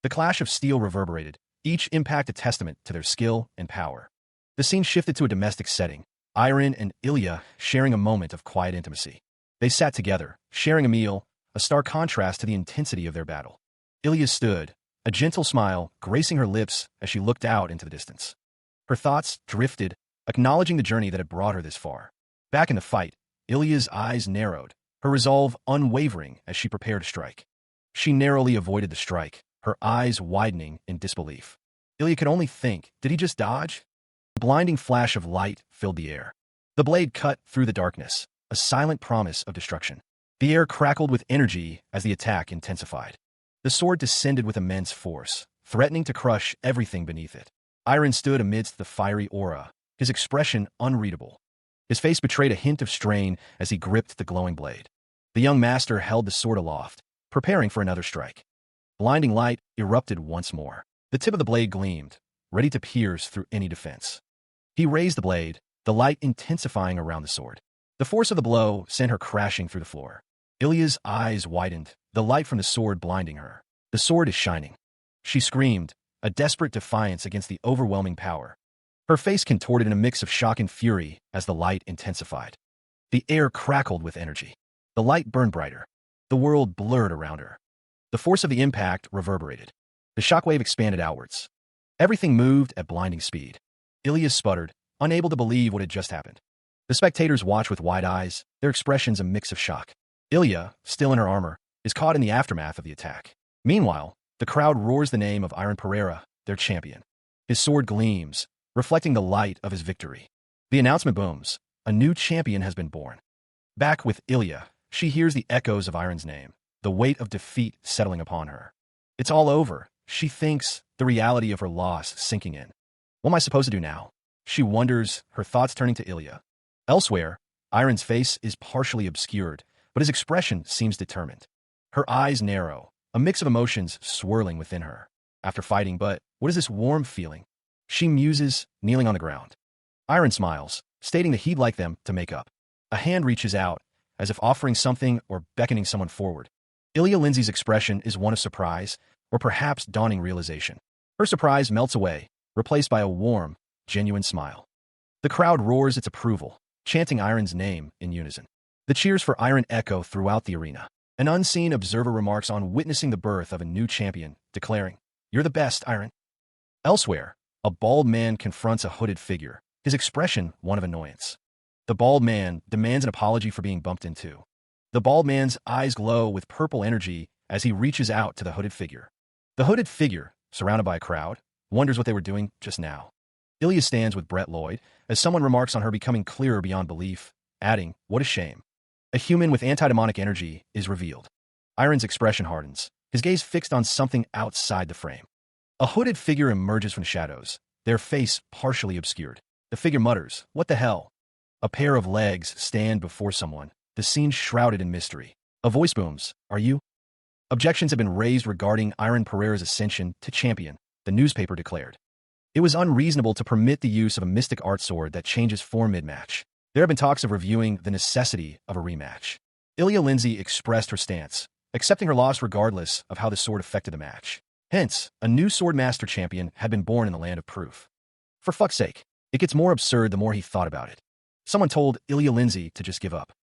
The clash of steel reverberated, each impact a testament to their skill and power. The scene shifted to a domestic setting, Iron and Ilya sharing a moment of quiet intimacy. They sat together, sharing a meal, a stark contrast to the intensity of their battle. Ilya stood, a gentle smile gracing her lips as she looked out into the distance. Her thoughts drifted, acknowledging the journey that had brought her this far. Back in the fight, Ilya's eyes narrowed, her resolve unwavering as she prepared to strike. She narrowly avoided the strike, her eyes widening in disbelief. Ilya could only think, did he just dodge? A blinding flash of light filled the air. The blade cut through the darkness, a silent promise of destruction. The air crackled with energy as the attack intensified. The sword descended with immense force, threatening to crush everything beneath it. Iron stood amidst the fiery aura, his expression unreadable. His face betrayed a hint of strain as he gripped the glowing blade. The young master held the sword aloft, preparing for another strike. Blinding light erupted once more. The tip of the blade gleamed, ready to pierce through any defense. He raised the blade, the light intensifying around the sword. The force of the blow sent her crashing through the floor. Ilya's eyes widened, the light from the sword blinding her. The sword is shining. She screamed, a desperate defiance against the overwhelming power. Her face contorted in a mix of shock and fury as the light intensified. The air crackled with energy. The light burned brighter. The world blurred around her. The force of the impact reverberated. The shockwave expanded outwards. Everything moved at blinding speed. Ilya sputtered, unable to believe what had just happened. The spectators watched with wide eyes, their expressions a mix of shock. Ilya, still in her armor, is caught in the aftermath of the attack. Meanwhile, the crowd roars the name of Iron Pereira, their champion. His sword gleams, reflecting the light of his victory. The announcement booms. A new champion has been born. Back with Ilya, she hears the echoes of Iron's name, the weight of defeat settling upon her. It's all over, she thinks, the reality of her loss sinking in. What am I supposed to do now? She wonders, her thoughts turning to Ilya. Elsewhere, Iron's face is partially obscured, but his expression seems determined. Her eyes narrow, a mix of emotions swirling within her. After fighting, but what is this warm feeling? She muses, kneeling on the ground. Iron smiles, stating that he'd like them to make up. A hand reaches out, as if offering something or beckoning someone forward. Ilya Lindsay's expression is one of surprise, or perhaps dawning realization. Her surprise melts away, replaced by a warm, genuine smile. The crowd roars its approval, chanting Iron's name in unison. The cheers for Iron echo throughout the arena. An unseen observer remarks on witnessing the birth of a new champion, declaring, "You're the best, Iron." Elsewhere, a bald man confronts a hooded figure, his expression one of annoyance. The bald man demands an apology for being bumped into. The bald man's eyes glow with purple energy as he reaches out to the hooded figure. The hooded figure, surrounded by a crowd, wonders what they were doing just now. Ilya stands with Brett Lloyd as someone remarks on her becoming clearer beyond belief, adding, "What a shame." A human with anti-demonic energy is revealed. Iron's expression hardens, his gaze fixed on something outside the frame. A hooded figure emerges from the shadows, their face partially obscured. The figure mutters, "What the hell?" A pair of legs stand before someone, the scene shrouded in mystery. A voice booms, "Are you?" Objections have been raised regarding Iron Pereira's ascension to champion, the newspaper declared. It was unreasonable to permit the use of a mystic art sword that changes form mid-match. There have been talks of reviewing the necessity of a rematch. Ilya Lindsay expressed her stance, accepting her loss regardless of how the sword affected the match. Hence, a new Swordmaster champion had been born in the land of proof. For fuck's sake, it gets more absurd the more he thought about it. Someone told Ilya Lindsay to just give up.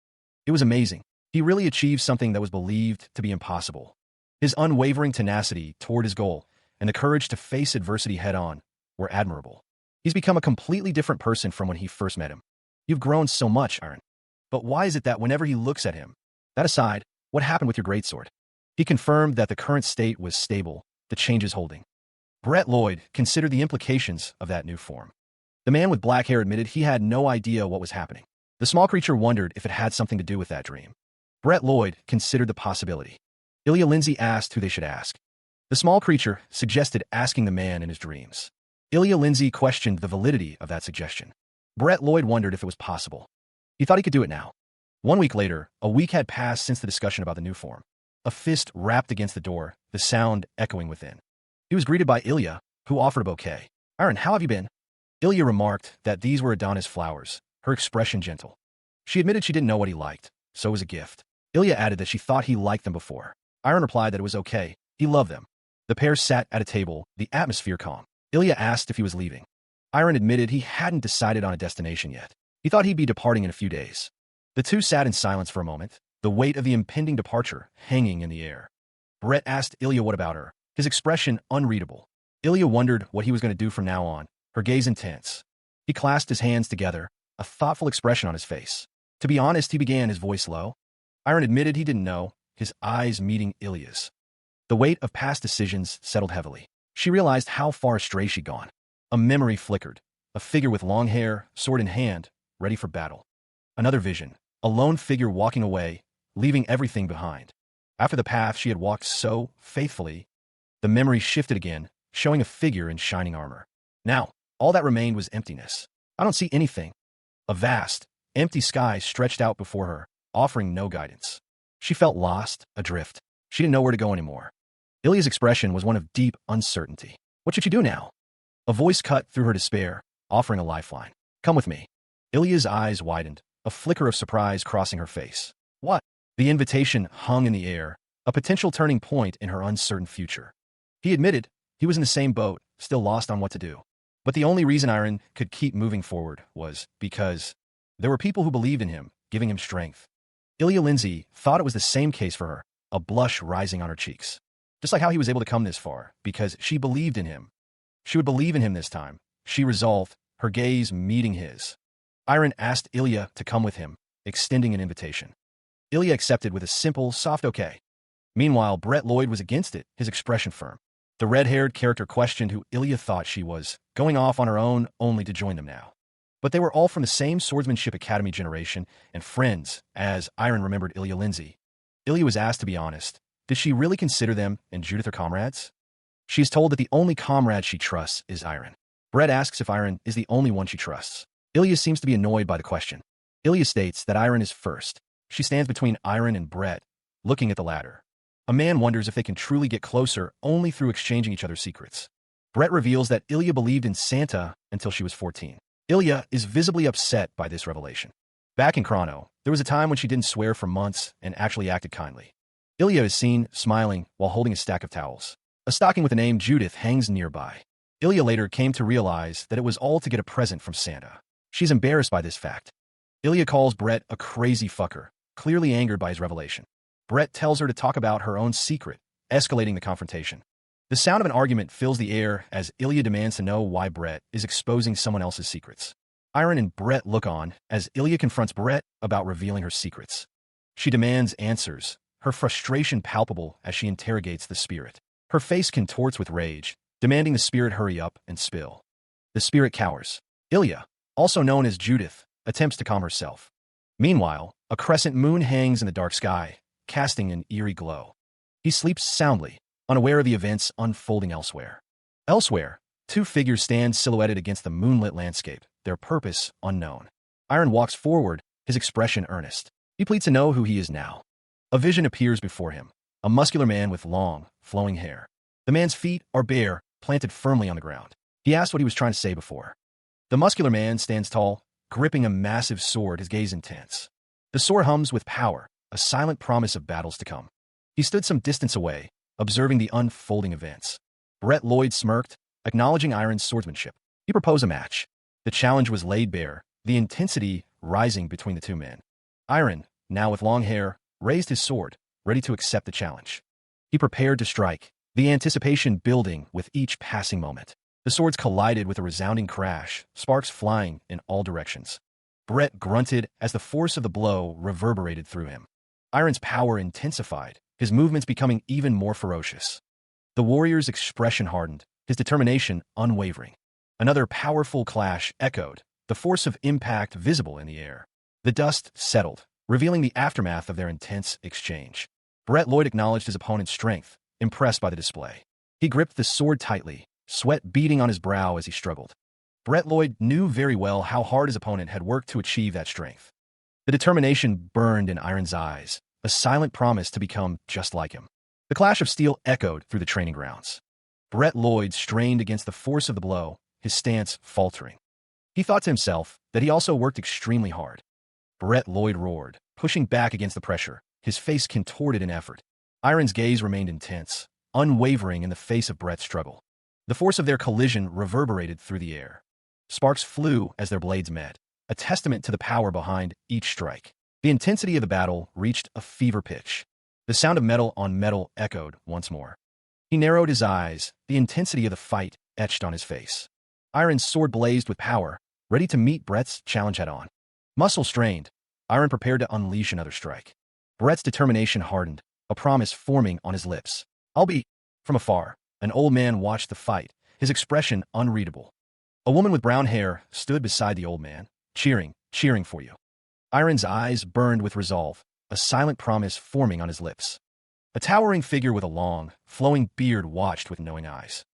It was amazing. He really achieved something that was believed to be impossible. His unwavering tenacity toward his goal and the courage to face adversity head-on were admirable. He's become a completely different person from when he first met him. You've grown so much, Iron. But why is it that whenever he looks at him? That aside, what happened with your greatsword? He confirmed that the current state was stable, the changes holding. Brett Lloyd considered the implications of that new form. The man with black hair admitted he had no idea what was happening. The small creature wondered if it had something to do with that dream. Brett Lloyd considered the possibility. Ilya Lindsay asked who they should ask. The small creature suggested asking the man in his dreams. Ilya Lindsay questioned the validity of that suggestion. Brett Lloyd wondered if it was possible. He thought he could do it now. 1 week later, a week had passed since the discussion about the new form. A fist rapped against the door, the sound echoing within. He was greeted by Ilya, who offered a bouquet. "Iron, how have you been?" Ilya remarked that these were Adonis flowers, her expression gentle. She admitted she didn't know what he liked, so it was a gift. Ilya added that she thought he liked them before. Iron replied that it was okay, he loved them. The pair sat at a table, the atmosphere calm. Ilya asked if he was leaving. Iron admitted he hadn't decided on a destination yet. He thought he'd be departing in a few days. The two sat in silence for a moment, the weight of the impending departure hanging in the air. Brett asked Ilya what about her, his expression unreadable. Ilya wondered what he was going to do from now on, her gaze intense. He clasped his hands together, a thoughtful expression on his face. To be honest, he began, his voice low. Iron admitted he didn't know, his eyes meeting Ilya's. The weight of past decisions settled heavily. She realized how far astray she'd gone. A memory flickered, a figure with long hair, sword in hand, ready for battle. Another vision, a lone figure walking away, leaving everything behind. After the path she had walked so faithfully, the memory shifted again, showing a figure in shining armor. Now, all that remained was emptiness. I don't see anything. A vast, empty sky stretched out before her, offering no guidance. She felt lost, adrift. She didn't know where to go anymore. Ilya's expression was one of deep uncertainty. What should she do now? A voice cut through her despair, offering a lifeline. "Come with me." Ilya's eyes widened, a flicker of surprise crossing her face. What? The invitation hung in the air, a potential turning point in her uncertain future. He admitted he was in the same boat, still lost on what to do. But the only reason Iron could keep moving forward was because there were people who believed in him, giving him strength. Ilya Lindsay thought it was the same case for her, a blush rising on her cheeks. Just like how he was able to come this far, because she believed in him. She would believe in him this time. She resolved, her gaze meeting his. Iron asked Ilya to come with him, extending an invitation. Ilya accepted with a simple, soft okay. Meanwhile, Brett Lloyd was against it, his expression firm. The red-haired character questioned who Ilya thought she was, going off on her own only to join them now. But they were all from the same Swordsmanship Academy generation and friends, as Iron remembered Ilya Lindsay. Ilya was asked to be honest. Did she really consider them and Judith her comrades? She is told that the only comrade she trusts is Iron. Brett asks if Iron is the only one she trusts. Ilya seems to be annoyed by the question. Ilya states that Iron is first. She stands between Iron and Brett, looking at the latter. A man wonders if they can truly get closer only through exchanging each other's secrets. Brett reveals that Ilya believed in Santa until she was 14. Ilya is visibly upset by this revelation. Back in Chrono, there was a time when she didn't swear for months and actually acted kindly. Ilya is seen smiling while holding a stack of towels. A stocking with the name Judith hangs nearby. Ilya later came to realize that it was all to get a present from Santa. She's embarrassed by this fact. Ilya calls Brett a crazy fucker, clearly angered by his revelation. Brett tells her to talk about her own secret, escalating the confrontation. The sound of an argument fills the air as Ilya demands to know why Brett is exposing someone else's secrets. Iron and Brett look on as Ilya confronts Brett about revealing her secrets. She demands answers, her frustration palpable as she interrogates the spirit. Her face contorts with rage, demanding the spirit hurry up and spill. The spirit cowers. Ilya, also known as Judith, attempts to calm herself. Meanwhile, a crescent moon hangs in the dark sky, casting an eerie glow. He sleeps soundly, unaware of the events unfolding elsewhere. Elsewhere, two figures stand silhouetted against the moonlit landscape, their purpose unknown. Iron walks forward, his expression earnest. He pleads to know who he is now. A vision appears before him, a muscular man with long, flowing hair. The man's feet are bare, planted firmly on the ground. He asks what he was trying to say before. The muscular man stands tall, gripping a massive sword, his gaze intense. The sword hums with power, a silent promise of battles to come. He stood some distance away, observing the unfolding events. Brett Lloyd smirked, acknowledging Iron's swordsmanship. He proposed a match. The challenge was laid bare, the intensity rising between the two men. Iron, now with long hair, raised his sword, ready to accept the challenge. He prepared to strike, the anticipation building with each passing moment. The swords collided with a resounding crash, sparks flying in all directions. Brett grunted as the force of the blow reverberated through him. Iron's power intensified, his movements becoming even more ferocious. The warrior's expression hardened, his determination unwavering. Another powerful clash echoed, the force of impact visible in the air. The dust settled, revealing the aftermath of their intense exchange. Brett Lloyd acknowledged his opponent's strength, impressed by the display. He gripped the sword tightly, sweat beading on his brow as he struggled. Brett Lloyd knew very well how hard his opponent had worked to achieve that strength. The determination burned in Iron's eyes, a silent promise to become just like him. The clash of steel echoed through the training grounds. Brett Lloyd strained against the force of the blow, his stance faltering. He thought to himself that he also worked extremely hard. Brett Lloyd roared, pushing back against the pressure, his face contorted in effort. Iron's gaze remained intense, unwavering in the face of Brett's struggle. The force of their collision reverberated through the air. Sparks flew as their blades met, a testament to the power behind each strike. The intensity of the battle reached a fever pitch. The sound of metal on metal echoed once more. He narrowed his eyes, the intensity of the fight etched on his face. Iron's sword blazed with power, ready to meet Brett's challenge head-on. Muscle strained, Iron prepared to unleash another strike. Brett's determination hardened, a promise forming on his lips. "I'll be..." From afar, an old man watched the fight, his expression unreadable. A woman with brown hair stood beside the old man, cheering for you. Iron's eyes burned with resolve, a silent promise forming on his lips. A towering figure with a long, flowing beard watched with knowing eyes.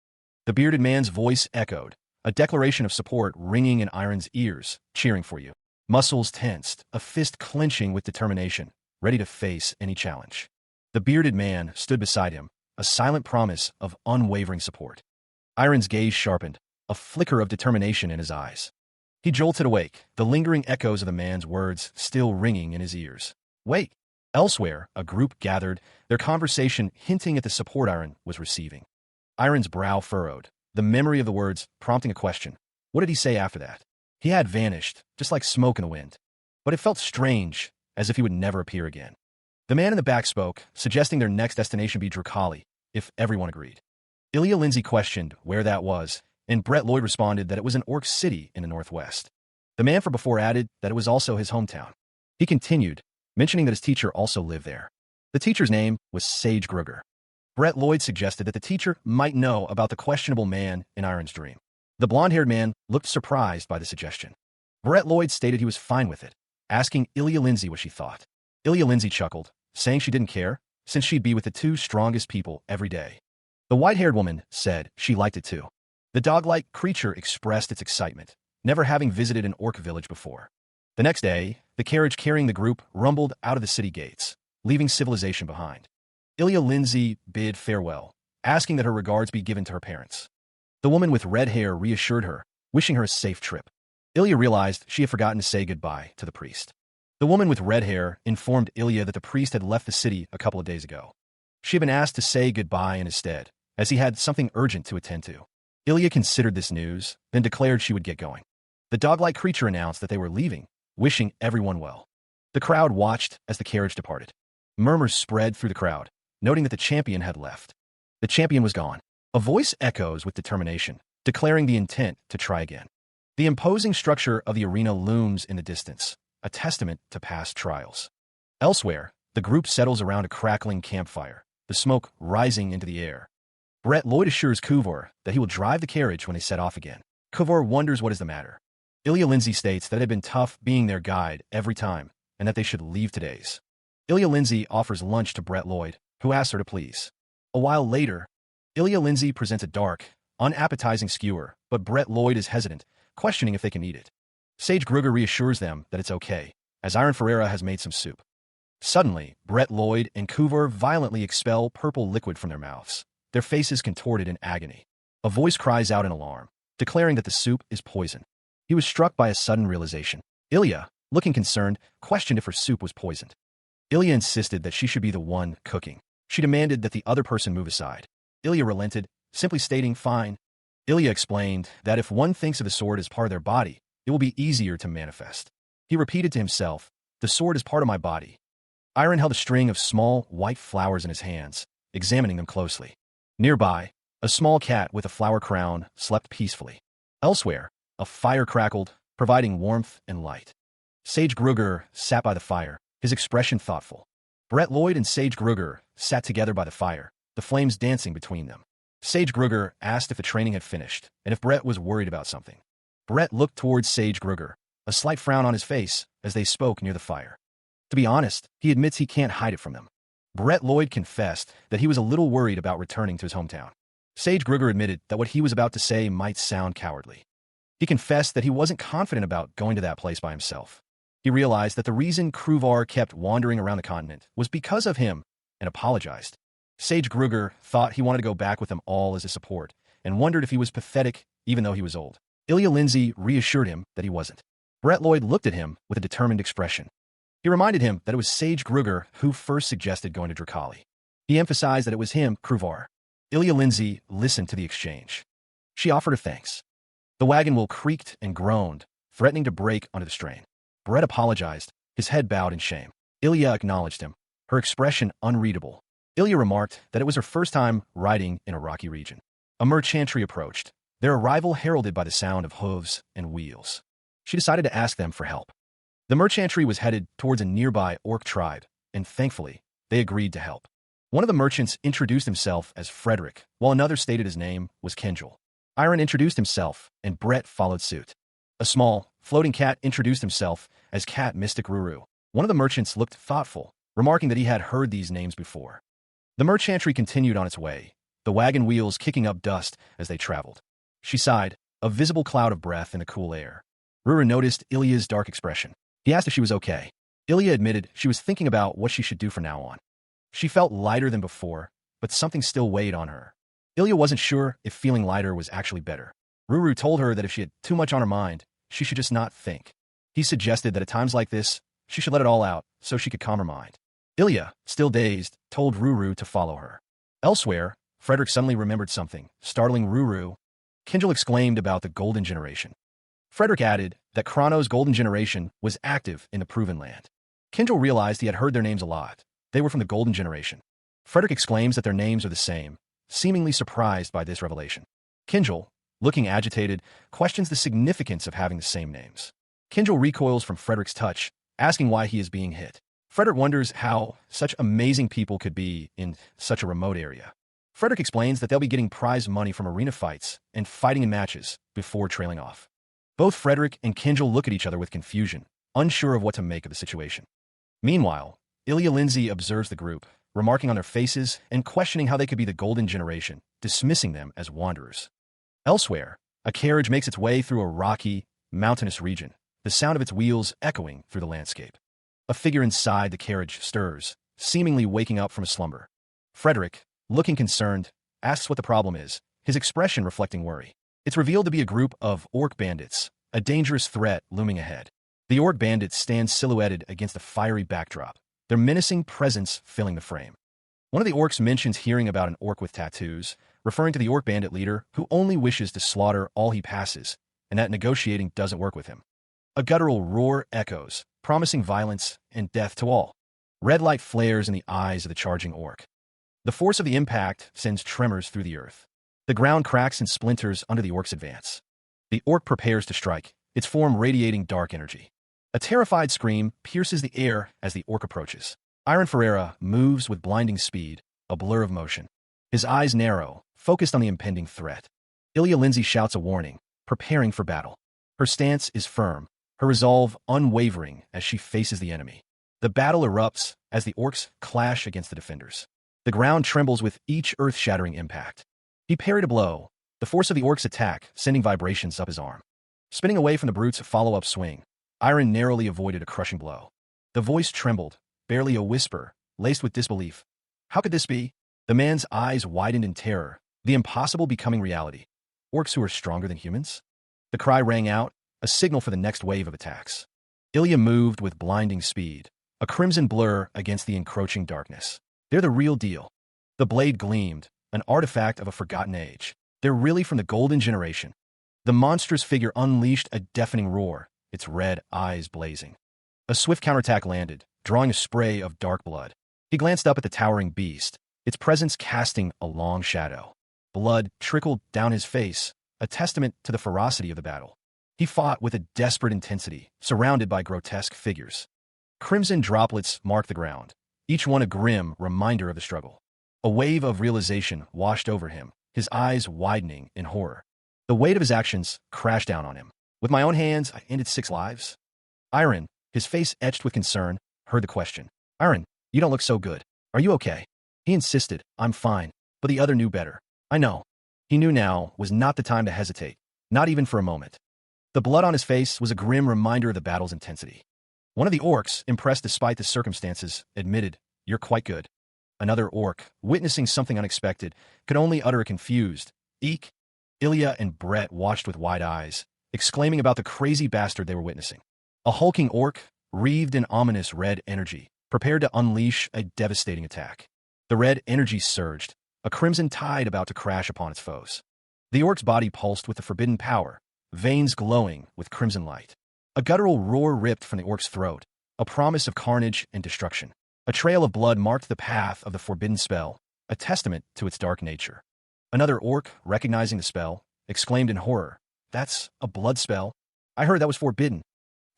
The bearded man's voice echoed, a declaration of support ringing in Iron's ears, cheering for you. Muscles tensed, a fist clenching with determination, ready to face any challenge. The bearded man stood beside him, a silent promise of unwavering support. Iron's gaze sharpened, a flicker of determination in his eyes. He jolted awake, the lingering echoes of the man's words still ringing in his ears. "Wait!" Elsewhere, a group gathered, their conversation hinting at the support Iron was receiving. Iron's brow furrowed, the memory of the words prompting a question. What did he say after that? He had vanished, just like smoke in the wind. But it felt strange, as if he would never appear again. The man in the back spoke, suggesting their next destination be Drakali, if everyone agreed. Ilya Lindsay questioned where that was, and Brett Lloyd responded that it was an orc city in the northwest. The man from before added that it was also his hometown. He continued, mentioning that his teacher also lived there. The teacher's name was Sage Gruger. Brett Lloyd suggested that the teacher might know about the questionable man in Iron's dream. The blonde-haired man looked surprised by the suggestion. Brett Lloyd stated he was fine with it, asking Ilya Lindsay what she thought. Ilya Lindsay chuckled, saying she didn't care, since she'd be with the two strongest people every day. The white-haired woman said she liked it too. The dog-like creature expressed its excitement, never having visited an orc village before. The next day, the carriage carrying the group rumbled out of the city gates, leaving civilization behind. Ilya Lindsay bid farewell, asking that her regards be given to her parents. The woman with red hair reassured her, wishing her a safe trip. Ilya realized she had forgotten to say goodbye to the priest. The woman with red hair informed Ilya that the priest had left the city a couple of days ago. She had been asked to say goodbye in his stead, as he had something urgent to attend to. Ilya considered this news, then declared she would get going. The dog-like creature announced that they were leaving, wishing everyone well. The crowd watched as the carriage departed. Murmurs spread through the crowd, noting that the champion had left. The champion was gone. A voice echoes with determination, declaring the intent to try again. The imposing structure of the arena looms in the distance, a testament to past trials. Elsewhere, the group settles around a crackling campfire, the smoke rising into the air. Brett Lloyd assures Kuvor that he will drive the carriage when they set off again. Kuvor wonders what is the matter. Ilya Lindsay states that it had been tough being their guide every time, and that they should leave today's. Ilya Lindsay offers lunch to Brett Lloyd, who asks her to please. A while later, Ilya Lindsay presents a dark, unappetizing skewer, but Brett Lloyd is hesitant, questioning if they can eat it. Sage Gruger reassures them that it's okay, as Iron Ferreira has made some soup. Suddenly, Brett Lloyd and Kuvor violently expel purple liquid from their mouths, their faces contorted in agony. A voice cries out in alarm, declaring that the soup is poison. He was struck by a sudden realization. Ilya, looking concerned, questioned if her soup was poisoned. Ilya insisted that she should be the one cooking. She demanded that the other person move aside. Ilya relented, simply stating, "Fine." Ilya explained that if one thinks of the sword as part of their body, it will be easier to manifest. He repeated to himself, "The sword is part of my body." Iron held a string of small, white flowers in his hands, examining them closely. Nearby, a small cat with a flower crown slept peacefully. Elsewhere, a fire crackled, providing warmth and light. Sage Gruger sat by the fire, his expression thoughtful. Brett Lloyd and Sage Gruger sat together by the fire, the flames dancing between them. Sage Gruger asked if the training had finished, and if Brett was worried about something. Brett looked towards Sage Gruger, a slight frown on his face as they spoke near the fire. To be honest, he admits he can't hide it from them. Brett Lloyd confessed that he was a little worried about returning to his hometown. Sage Gruger admitted that what he was about to say might sound cowardly. He confessed that he wasn't confident about going to that place by himself. He realized that the reason Kruvar kept wandering around the continent was because of him, and apologized. Sage Gruger thought he wanted to go back with them all as a support, and wondered if he was pathetic even though he was old. Ilya Lindsay reassured him that he wasn't. Brett Lloyd looked at him with a determined expression. He reminded him that it was Sage Gruger who first suggested going to Drakali. He emphasized that it was him, Kruvar. Ilya Lindsay listened to the exchange. She offered her thanks. The wagon wheel creaked and groaned, threatening to break under the strain. Brett apologized, his head bowed in shame. Ilya acknowledged him, her expression unreadable. Ilya remarked that it was her first time riding in a rocky region. A merchantry approached, their arrival heralded by the sound of hooves and wheels. She decided to ask them for help. The merchantry was headed towards a nearby orc tribe, and thankfully, they agreed to help. One of the merchants introduced himself as Frederick, while another stated his name was Kendall. Iron introduced himself, and Brett followed suit. A small, floating cat introduced himself as Cat Mystic Ruru. One of the merchants looked thoughtful, remarking that he had heard these names before. The merchantry continued on its way, the wagon wheels kicking up dust as they traveled. She sighed, a visible cloud of breath in the cool air. Ruru noticed Ilya's dark expression. He asked if she was okay. Ilya admitted she was thinking about what she should do from now on. She felt lighter than before, but something still weighed on her. Ilya wasn't sure if feeling lighter was actually better. Ruru told her that if she had too much on her mind, she should just not think. He suggested that at times like this, she should let it all out so she could calm her mind. Ilya, still dazed, told Ruru to follow her. Elsewhere, Frederick suddenly remembered something, startling Ruru. Kindle exclaimed about the Golden Generation. Frederick added that Chrono's Golden Generation was active in the Proven Land. Kindle realized he had heard their names a lot. They were from the Golden Generation. Frederick exclaims that their names are the same, seemingly surprised by this revelation. Kindle, looking agitated, questions the significance of having the same names. Kindle recoils from Frederick's touch, asking why he is being hit. Frederick wonders how such amazing people could be in such a remote area. Frederick explains that they'll be getting prize money from arena fights and fighting in matches before trailing off. Both Frederick and Kinjal look at each other with confusion, unsure of what to make of the situation. Meanwhile, Ilya Lindsay observes the group, remarking on their faces and questioning how they could be the golden generation, dismissing them as wanderers. Elsewhere, a carriage makes its way through a rocky, mountainous region, the sound of its wheels echoing through the landscape. A figure inside the carriage stirs, seemingly waking up from a slumber. Frederick, looking concerned, asks what the problem is, his expression reflecting worry. It's revealed to be a group of orc bandits, a dangerous threat looming ahead. The orc bandits stand silhouetted against a fiery backdrop, their menacing presence filling the frame. One of the orcs mentions hearing about an orc with tattoos, referring to the orc bandit leader who only wishes to slaughter all he passes, and that negotiating doesn't work with him. A guttural roar echoes, promising violence and death to all. Red light flares in the eyes of the charging orc. The force of the impact sends tremors through the earth. The ground cracks and splinters under the orc's advance. The orc prepares to strike, its form radiating dark energy. A terrified scream pierces the air as the orc approaches. Iron Ferreira moves with blinding speed, a blur of motion. His eyes narrow, focused on the impending threat. Ilya Lindsay shouts a warning, preparing for battle. Her stance is firm, her resolve unwavering as she faces the enemy. The battle erupts as the orcs clash against the defenders. The ground trembles with each earth-shattering impact. He parried a blow, the force of the orc's attack sending vibrations up his arm. Spinning away from the brute's follow-up swing, Iron narrowly avoided a crushing blow. The voice trembled, barely a whisper, laced with disbelief. How could this be? The man's eyes widened in terror, the impossible becoming reality. Orcs who are stronger than humans? The cry rang out, a signal for the next wave of attacks. Ilya moved with blinding speed, a crimson blur against the encroaching darkness. They're the real deal. The blade gleamed, an artifact of a forgotten age. They're really from the golden generation. The monstrous figure unleashed a deafening roar, its red eyes blazing. A swift counterattack landed, drawing a spray of dark blood. He glanced up at the towering beast, its presence casting a long shadow. Blood trickled down his face, a testament to the ferocity of the battle. He fought with a desperate intensity, surrounded by grotesque figures. Crimson droplets marked the ground, each one a grim reminder of the struggle. A wave of realization washed over him, his eyes widening in horror. The weight of his actions crashed down on him. With my own hands, I ended 6 lives. Iron, his face etched with concern, heard the question. Iron, you don't look so good. Are you okay? He insisted, I'm fine, but the other knew better. I know. He knew now was not the time to hesitate, not even for a moment. The blood on his face was a grim reminder of the battle's intensity. One of the orcs, impressed despite the circumstances, admitted, You're quite good. Another orc, witnessing something unexpected, could only utter a confused, Eek. Ilya and Brett watched with wide eyes, exclaiming about the crazy bastard they were witnessing. A hulking orc, wreathed in ominous red energy, prepared to unleash a devastating attack. The red energy surged, a crimson tide about to crash upon its foes. The orc's body pulsed with the forbidden power, veins glowing with crimson light. A guttural roar ripped from the orc's throat, a promise of carnage and destruction. A trail of blood marked the path of the forbidden spell, a testament to its dark nature. Another orc, recognizing the spell, exclaimed in horror, That's a blood spell. I heard that was forbidden.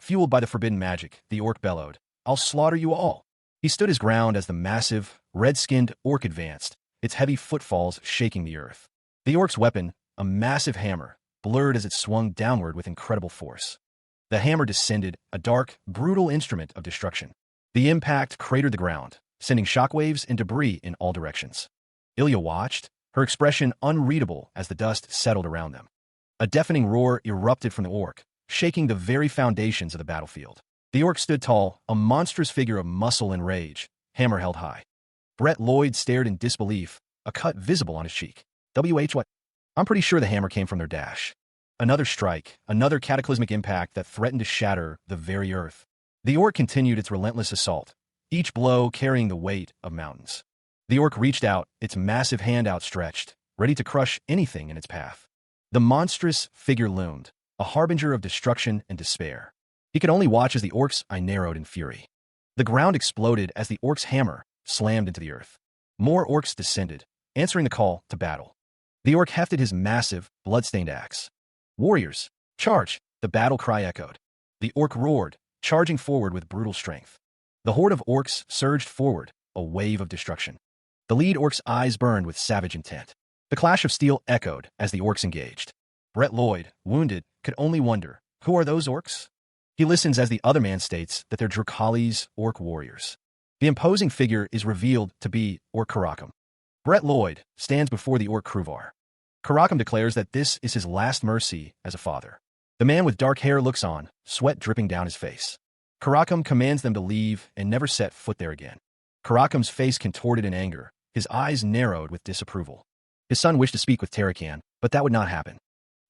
Fueled by the forbidden magic, the orc bellowed, I'll slaughter you all. He stood his ground as the massive, red-skinned orc advanced, its heavy footfalls shaking the earth. The orc's weapon, a massive hammer, blurred as it swung downward with incredible force. The hammer descended, a dark, brutal instrument of destruction. The impact cratered the ground, sending shockwaves and debris in all directions. Ilya watched, her expression unreadable as the dust settled around them. A deafening roar erupted from the orc, shaking the very foundations of the battlefield. The orc stood tall, a monstrous figure of muscle and rage, hammer held high. Brett Lloyd stared in disbelief, a cut visible on his cheek. What? I'm pretty sure the hammer came from their dash. Another strike, another cataclysmic impact that threatened to shatter the very earth. The orc continued its relentless assault, each blow carrying the weight of mountains. The orc reached out, its massive hand outstretched, ready to crush anything in its path. The monstrous figure loomed, a harbinger of destruction and despair. He could only watch as the orc's eye narrowed in fury. The ground exploded as the orc's hammer slammed into the earth. More orcs descended, answering the call to battle. The orc hefted his massive, blood-stained axe. Warriors, charge! The battle cry echoed. The orc roared, charging forward with brutal strength. The horde of orcs surged forward, a wave of destruction. The lead orc's eyes burned with savage intent. The clash of steel echoed as the orcs engaged. Brett Lloyd, wounded, could only wonder, Who are those orcs? He listens as the other man states that they're Drakali's orc warriors. The imposing figure is revealed to be Orc Karakam. Brett Lloyd stands before the orc Kruvar. Karakam declares that this is his last mercy as a father. The man with dark hair looks on, sweat dripping down his face. Karakam commands them to leave and never set foot there again. Karakam's face contorted in anger, his eyes narrowed with disapproval. His son wished to speak with Tarakan, but that would not happen.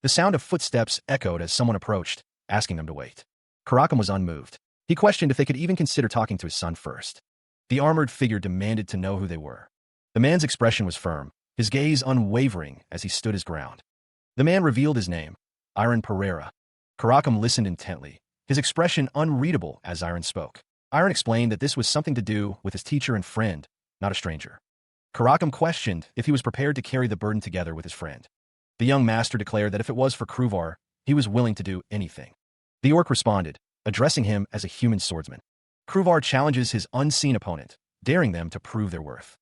The sound of footsteps echoed as someone approached, asking them to wait. Karakam was unmoved. He questioned if they could even consider talking to his son first. The armored figure demanded to know who they were. The man's expression was firm, his gaze unwavering as he stood his ground. The man revealed his name, Iron Pereira. Karakam listened intently, his expression unreadable as Iron spoke. Iron explained that this was something to do with his teacher and friend, not a stranger. Karakam questioned if he was prepared to carry the burden together with his friend. The young master declared that if it was for Kruvar, he was willing to do anything. The orc responded, addressing him as a human swordsman. Kruvar challenges his unseen opponent, daring them to prove their worth.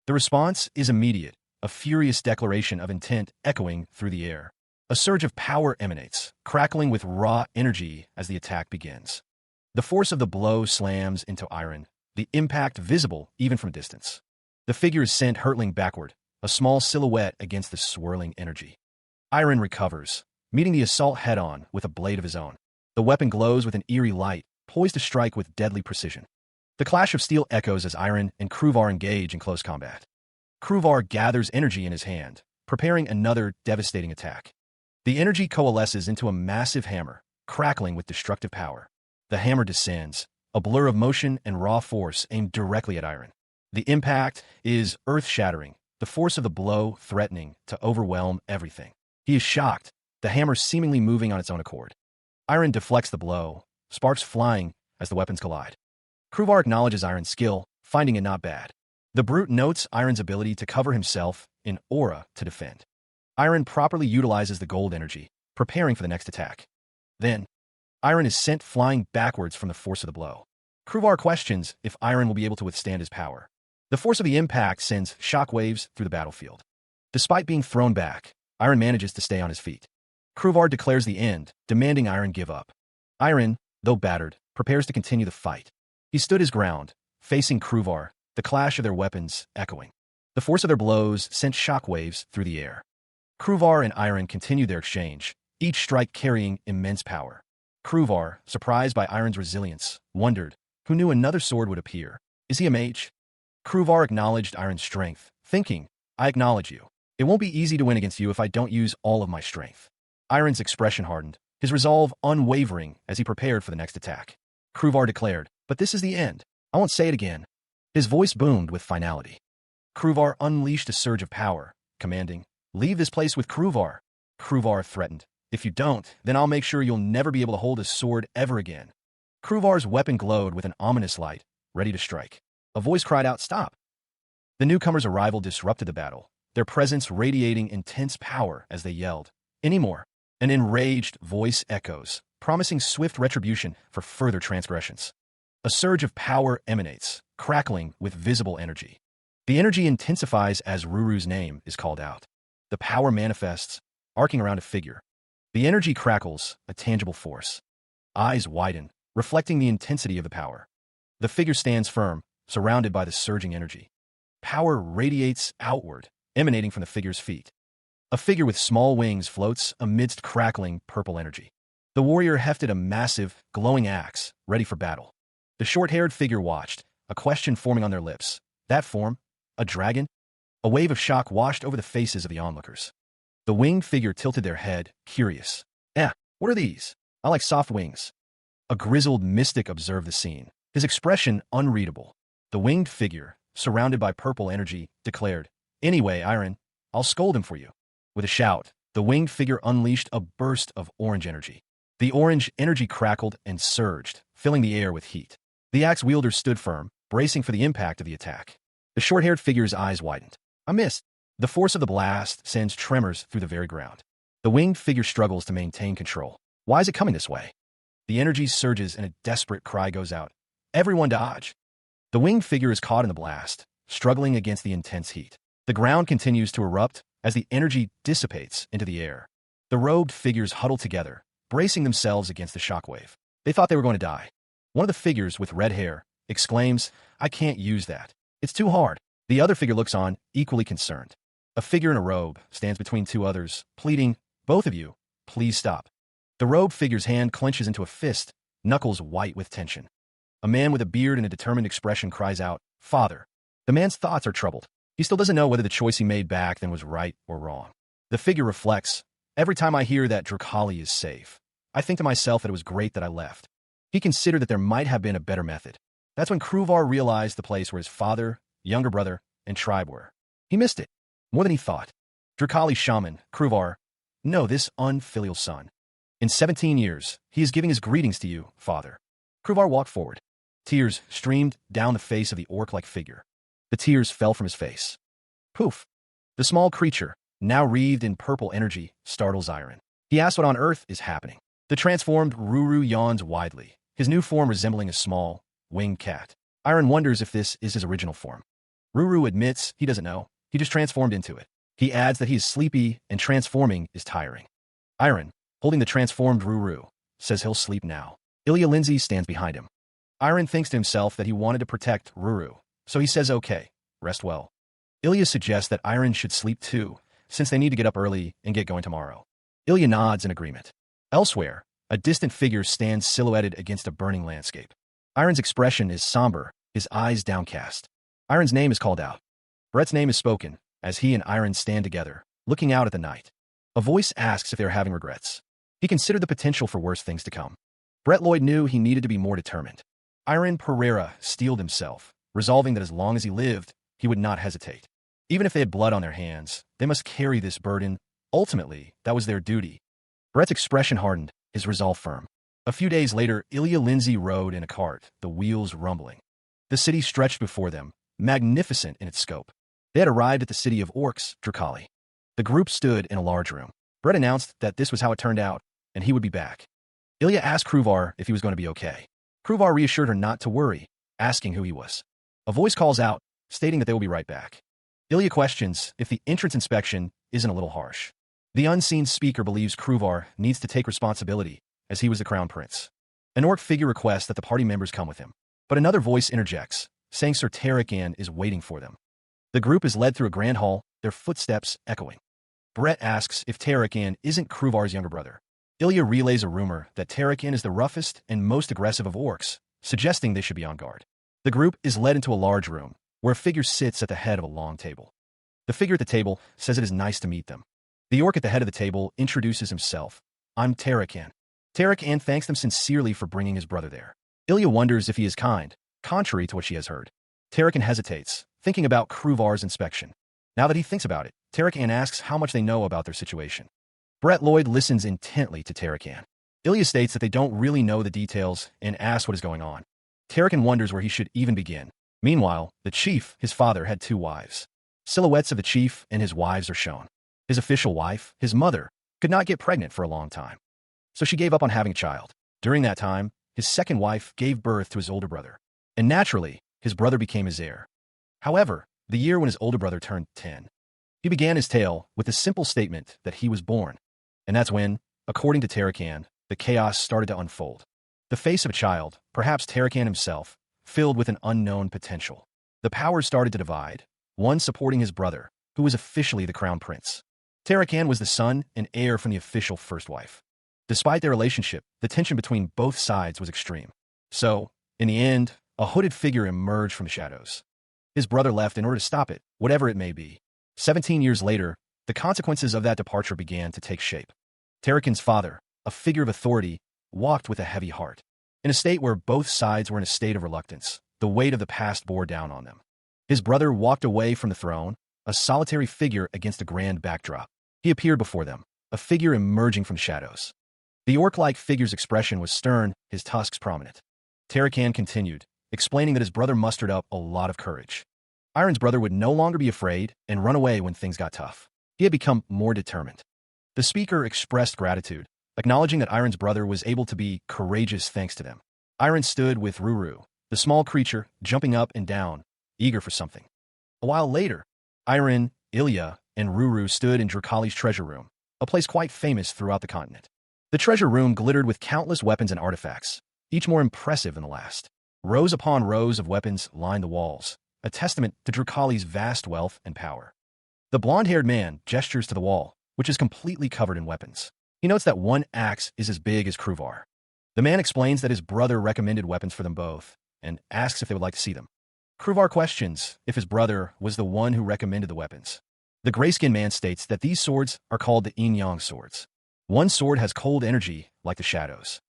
The response is immediate, a furious declaration of intent echoing through the air. A surge of power emanates, crackling with raw energy as the attack begins. The force of the blow slams into Iron, the impact visible even from a distance. The figure is sent hurtling backward, a small silhouette against the swirling energy. Iron recovers, meeting the assault head-on with a blade of his own. The weapon glows with an eerie light, poised to strike with deadly precision. The clash of steel echoes as Iron and Kruvar engage in close combat. Kruvar gathers energy in his hand, preparing another devastating attack. The energy coalesces into a massive hammer, crackling with destructive power. The hammer descends, a blur of motion and raw force aimed directly at Iron. The impact is earth-shattering, the force of the blow threatening to overwhelm everything. He is shocked, the hammer seemingly moving on its own accord. Iron deflects the blow, sparks flying as the weapons collide. Kruvar acknowledges Iron's skill, finding it not bad. The brute notes Iron's ability to cover himself in aura to defend. Iron properly utilizes the gold energy, preparing for the next attack. Then, Iron is sent flying backwards from the force of the blow. Kruvar questions if Iron will be able to withstand his power. The force of the impact sends shockwaves through the battlefield. Despite being thrown back, Iron manages to stay on his feet. Kruvar declares the end, demanding Iron give up. Iron, though battered, prepares to continue the fight. He stood his ground, facing Kruvar, the clash of their weapons echoing. The force of their blows sent shockwaves through the air. Kruvar and Iron continued their exchange, each strike carrying immense power. Kruvar, surprised by Iron's resilience, wondered, who knew another sword would appear? Is he a mage? Kruvar acknowledged Iron's strength, thinking, I acknowledge you. It won't be easy to win against you if I don't use all of my strength. Iron's expression hardened, his resolve unwavering as he prepared for the next attack. Kruvar declared, but this is the end. I won't say it again. His voice boomed with finality. Kruvar unleashed a surge of power, commanding, leave this place with Kruvar. Kruvar threatened, if you don't, then I'll make sure you'll never be able to hold a sword ever again. Kruvar's weapon glowed with an ominous light, ready to strike. A voice cried out, stop. The newcomer's arrival disrupted the battle, their presence radiating intense power as they yelled, anymore. An enraged voice echoes, promising swift retribution for further transgressions. A surge of power emanates, crackling with visible energy. The energy intensifies as Ruru's name is called out. The power manifests, arcing around a figure. The energy crackles, a tangible force. Eyes widen, reflecting the intensity of the power. The figure stands firm, surrounded by the surging energy. Power radiates outward, emanating from the figure's feet. A figure with small wings floats amidst crackling purple energy. The warrior hefted a massive, glowing axe, ready for battle. The short-haired figure watched, a question forming on their lips. That form? A dragon? A wave of shock washed over the faces of the onlookers. The winged figure tilted their head, curious. What are these? I like soft wings. A grizzled mystic observed the scene, his expression unreadable. The winged figure, surrounded by purple energy, declared, anyway, Iron, I'll scold him for you. With a shout, the winged figure unleashed a burst of orange energy. The orange energy crackled and surged, filling the air with heat. The axe wielder stood firm, bracing for the impact of the attack. The short-haired figure's eyes widened. I missed. The force of the blast sends tremors through the very ground. The winged figure struggles to maintain control. Why is it coming this way? The energy surges and a desperate cry goes out. Everyone dodge. The winged figure is caught in the blast, struggling against the intense heat. The ground continues to erupt as the energy dissipates into the air. The robed figures huddle together, bracing themselves against the shockwave. They thought they were going to die. One of the figures with red hair exclaims, "I can't use that. It's too hard." The other figure looks on, equally concerned. A figure in a robe stands between two others, pleading, "Both of you, please stop." The robe figure's hand clenches into a fist, knuckles white with tension. A man with a beard and a determined expression cries out, "Father." The man's thoughts are troubled. He still doesn't know whether the choice he made back then was right or wrong. The figure reflects, "Every time I hear that Drakali is safe, I think to myself that it was great that I left." He considered that there might have been a better method. That's when Kruvar realized the place where his father, younger brother, and tribe were. He missed it, more than he thought. Drakali shaman, Kruvar, no, this unfilial son. In 17 years, he is giving his greetings to you, father. Kruvar walked forward. Tears streamed down the face of the orc-like figure. The tears fell from his face. Poof! The small creature, now wreathed in purple energy, startles Iron. He asks what on earth is happening. The transformed Ruru yawns widely, his new form resembling a small, winged cat. Iron wonders if this is his original form. Ruru admits he doesn't know. He just transformed into it. He adds that he is sleepy and transforming is tiring. Iron, holding the transformed Ruru, says he'll sleep now. Ilya Lindsay stands behind him. Iron thinks to himself that he wanted to protect Ruru, so he says okay, rest well. Ilya suggests that Iron should sleep too, since they need to get up early and get going tomorrow. Ilya nods in agreement. Elsewhere, a distant figure stands silhouetted against a burning landscape. Iron's expression is somber, his eyes downcast. Iron's name is called out. Brett's name is spoken, as he and Iron stand together, looking out at the night. A voice asks if they are having regrets. He considered the potential for worse things to come. Brett Lloyd knew he needed to be more determined. Iron Pereira steeled himself, resolving that as long as he lived, he would not hesitate. Even if they had blood on their hands, they must carry this burden. Ultimately, that was their duty. Brett's expression hardened, his resolve firm. A few days later, Ilya Lindsay rode in a cart, the wheels rumbling. The city stretched before them, magnificent in its scope. They had arrived at the city of Orcs, Drakali. The group stood in a large room. Brett announced that this was how it turned out, and he would be back. Ilya asked Kruvar if he was going to be okay. Kruvar reassured her not to worry, asking who he was. A voice calls out, stating that they will be right back. Ilya questions if the entrance inspection isn't a little harsh. The unseen speaker believes Kruvar needs to take responsibility, as he was the crown prince. An orc figure requests that the party members come with him. But another voice interjects, saying Sir Tarakan is waiting for them. The group is led through a grand hall, their footsteps echoing. Brett asks if Tarakan isn't Kruvar's younger brother. Ilya relays a rumor that Tarakan is the roughest and most aggressive of orcs, suggesting they should be on guard. The group is led into a large room, where a figure sits at the head of a long table. The figure at the table says it is nice to meet them. The orc at the head of the table introduces himself. "I'm Tarakan." Tarakan thanks them sincerely for bringing his brother there. Ilya wonders if he is kind, contrary to what she has heard. Tarakan hesitates, thinking about Kruvar's inspection. Now that he thinks about it, Tarakan asks how much they know about their situation. Brett Lloyd listens intently to Tarakan. Ilya states that they don't really know the details and asks what is going on. Tarakan wonders where he should even begin. Meanwhile, the chief, his father, had 2 wives. Silhouettes of the chief and his wives are shown. His official wife, his mother, could not get pregnant for a long time. So she gave up on having a child. During that time, his second wife gave birth to his older brother. And naturally, his brother became his heir. However, the year when his older brother turned 10, he began his tale with the simple statement that he was born. And that's when, according to Tarakan, the chaos started to unfold. The face of a child, perhaps Tarakan himself, filled with an unknown potential. The powers started to divide, one supporting his brother, who was officially the crown prince. Tarakan was the son and heir from the official first wife. Despite their relationship, the tension between both sides was extreme. So, in the end, a hooded figure emerged from the shadows. His brother left in order to stop it, whatever it may be. 17 years later, the consequences of that departure began to take shape. Tarakan's father, a figure of authority, walked with a heavy heart. In a state where both sides were in a state of reluctance, the weight of the past bore down on them. His brother walked away from the throne, a solitary figure against a grand backdrop. He appeared before them, a figure emerging from shadows. The orc-like figure's expression was stern, his tusks prominent. Tarakan continued, explaining that his brother mustered up a lot of courage. Iron's brother would no longer be afraid and run away when things got tough. He had become more determined. The speaker expressed gratitude, acknowledging that Iron's brother was able to be courageous thanks to them. Iron stood with Ruru, the small creature, jumping up and down, eager for something. A while later, Iron, Ilya, and Ruru stood in Drakali's treasure room, a place quite famous throughout the continent. The treasure room glittered with countless weapons and artifacts, each more impressive than the last. Rows upon rows of weapons lined the walls, a testament to Drukali's vast wealth and power. The blonde-haired man gestures to the wall, which is completely covered in weapons. He notes that one axe is as big as Kruvar. The man explains that his brother recommended weapons for them both, and asks if they would like to see them. Kruvar questions if his brother was the one who recommended the weapons. The gray-skinned man states that these swords are called the yin-yang swords. One sword has cold energy, like the shadows.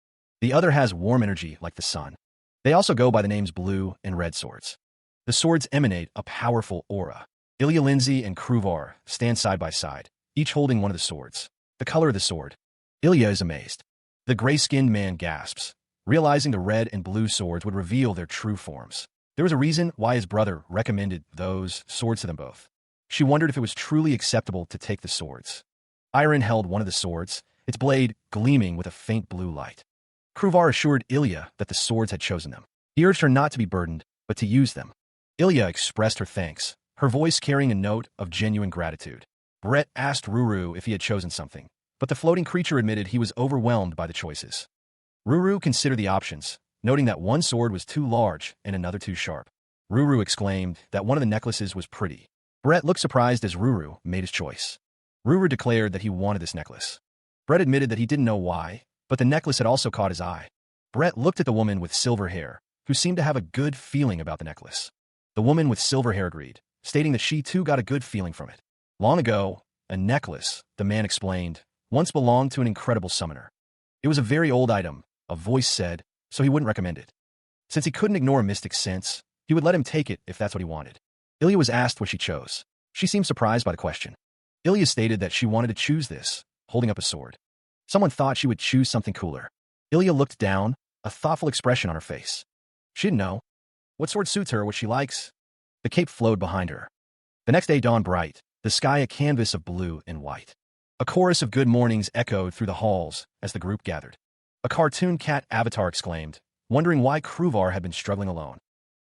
The other has warm energy, like the sun. They also go by the names blue and red swords. The swords emanate a powerful aura. Ilya Lindsay and Kruvar stand side by side, each holding one of the swords. The color of the sword. Ilya is amazed. The gray-skinned man gasps, realizing the red and blue swords would reveal their true forms. There was a reason why his brother recommended those swords to them both. She wondered if it was truly acceptable to take the swords. Iron held one of the swords, its blade gleaming with a faint blue light. Kruvar assured Ilya that the swords had chosen them. He urged her not to be burdened, but to use them. Ilya expressed her thanks, her voice carrying a note of genuine gratitude. Brett asked Ruru if he had chosen something, but the floating creature admitted he was overwhelmed by the choices. Ruru considered the options, noting that one sword was too large and another too sharp. Ruru exclaimed that one of the necklaces was pretty. Brett looked surprised as Ruru made his choice. Ruru declared that he wanted this necklace. Brett admitted that he didn't know why, but the necklace had also caught his eye. Brett looked at the woman with silver hair, who seemed to have a good feeling about the necklace. The woman with silver hair agreed, stating that she too got a good feeling from it. Long ago, a necklace, the man explained, once belonged to an incredible summoner. It was a very old item, a voice said, so he wouldn't recommend it. Since he couldn't ignore a mystic's sense, he would let him take it if that's what he wanted. Ilya was asked what she chose. She seemed surprised by the question. Ilya stated that she wanted to choose this, holding up a sword. Someone thought she would choose something cooler. Ilya looked down, a thoughtful expression on her face. She didn't know. What sword suits her, what she likes? The cape flowed behind her. The next day dawned bright, the sky a canvas of blue and white. A chorus of good mornings echoed through the halls as the group gathered. A cartoon cat avatar exclaimed, wondering why Kruvar had been struggling alone.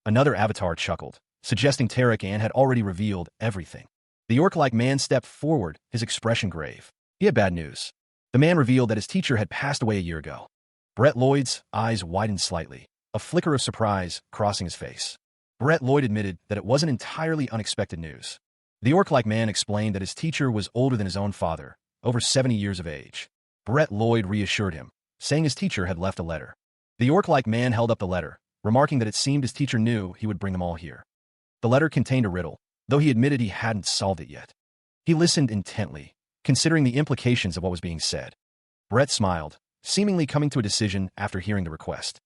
Another avatar chuckled, suggesting Tarek Ann had already revealed everything. The orc-like man stepped forward, his expression grave. He had bad news. The man revealed that his teacher had passed away a year ago. Brett Lloyd's eyes widened slightly, a flicker of surprise crossing his face. Brett Lloyd admitted that it wasn't entirely unexpected news. The orc-like man explained that his teacher was older than his own father, over 70 years of age. Brett Lloyd reassured him, saying his teacher had left a letter. The orc-like man held up the letter, remarking that it seemed his teacher knew he would bring them all here. The letter contained a riddle, though he admitted he hadn't solved it yet. He listened intently, considering the implications of what was being said. Brett smiled, seemingly coming to a decision after hearing the request.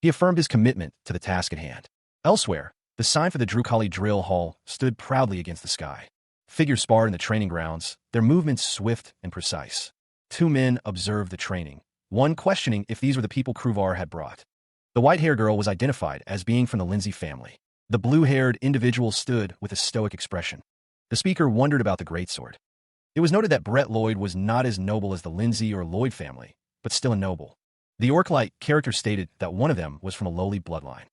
He affirmed his commitment to the task at hand. Elsewhere, the sign for the Drukali drill hall stood proudly against the sky. Figures sparred in the training grounds, their movements swift and precise. Two men observed the training, one questioning if these were the people Kruvar had brought. The white-haired girl was identified as being from the Lindsay family. The blue-haired individual stood with a stoic expression. The speaker wondered about the greatsword. It was noted that Brett Lloyd was not as noble as the Lindsay or Lloyd family, but still a noble. The orc-like character stated that one of them was from a lowly bloodline.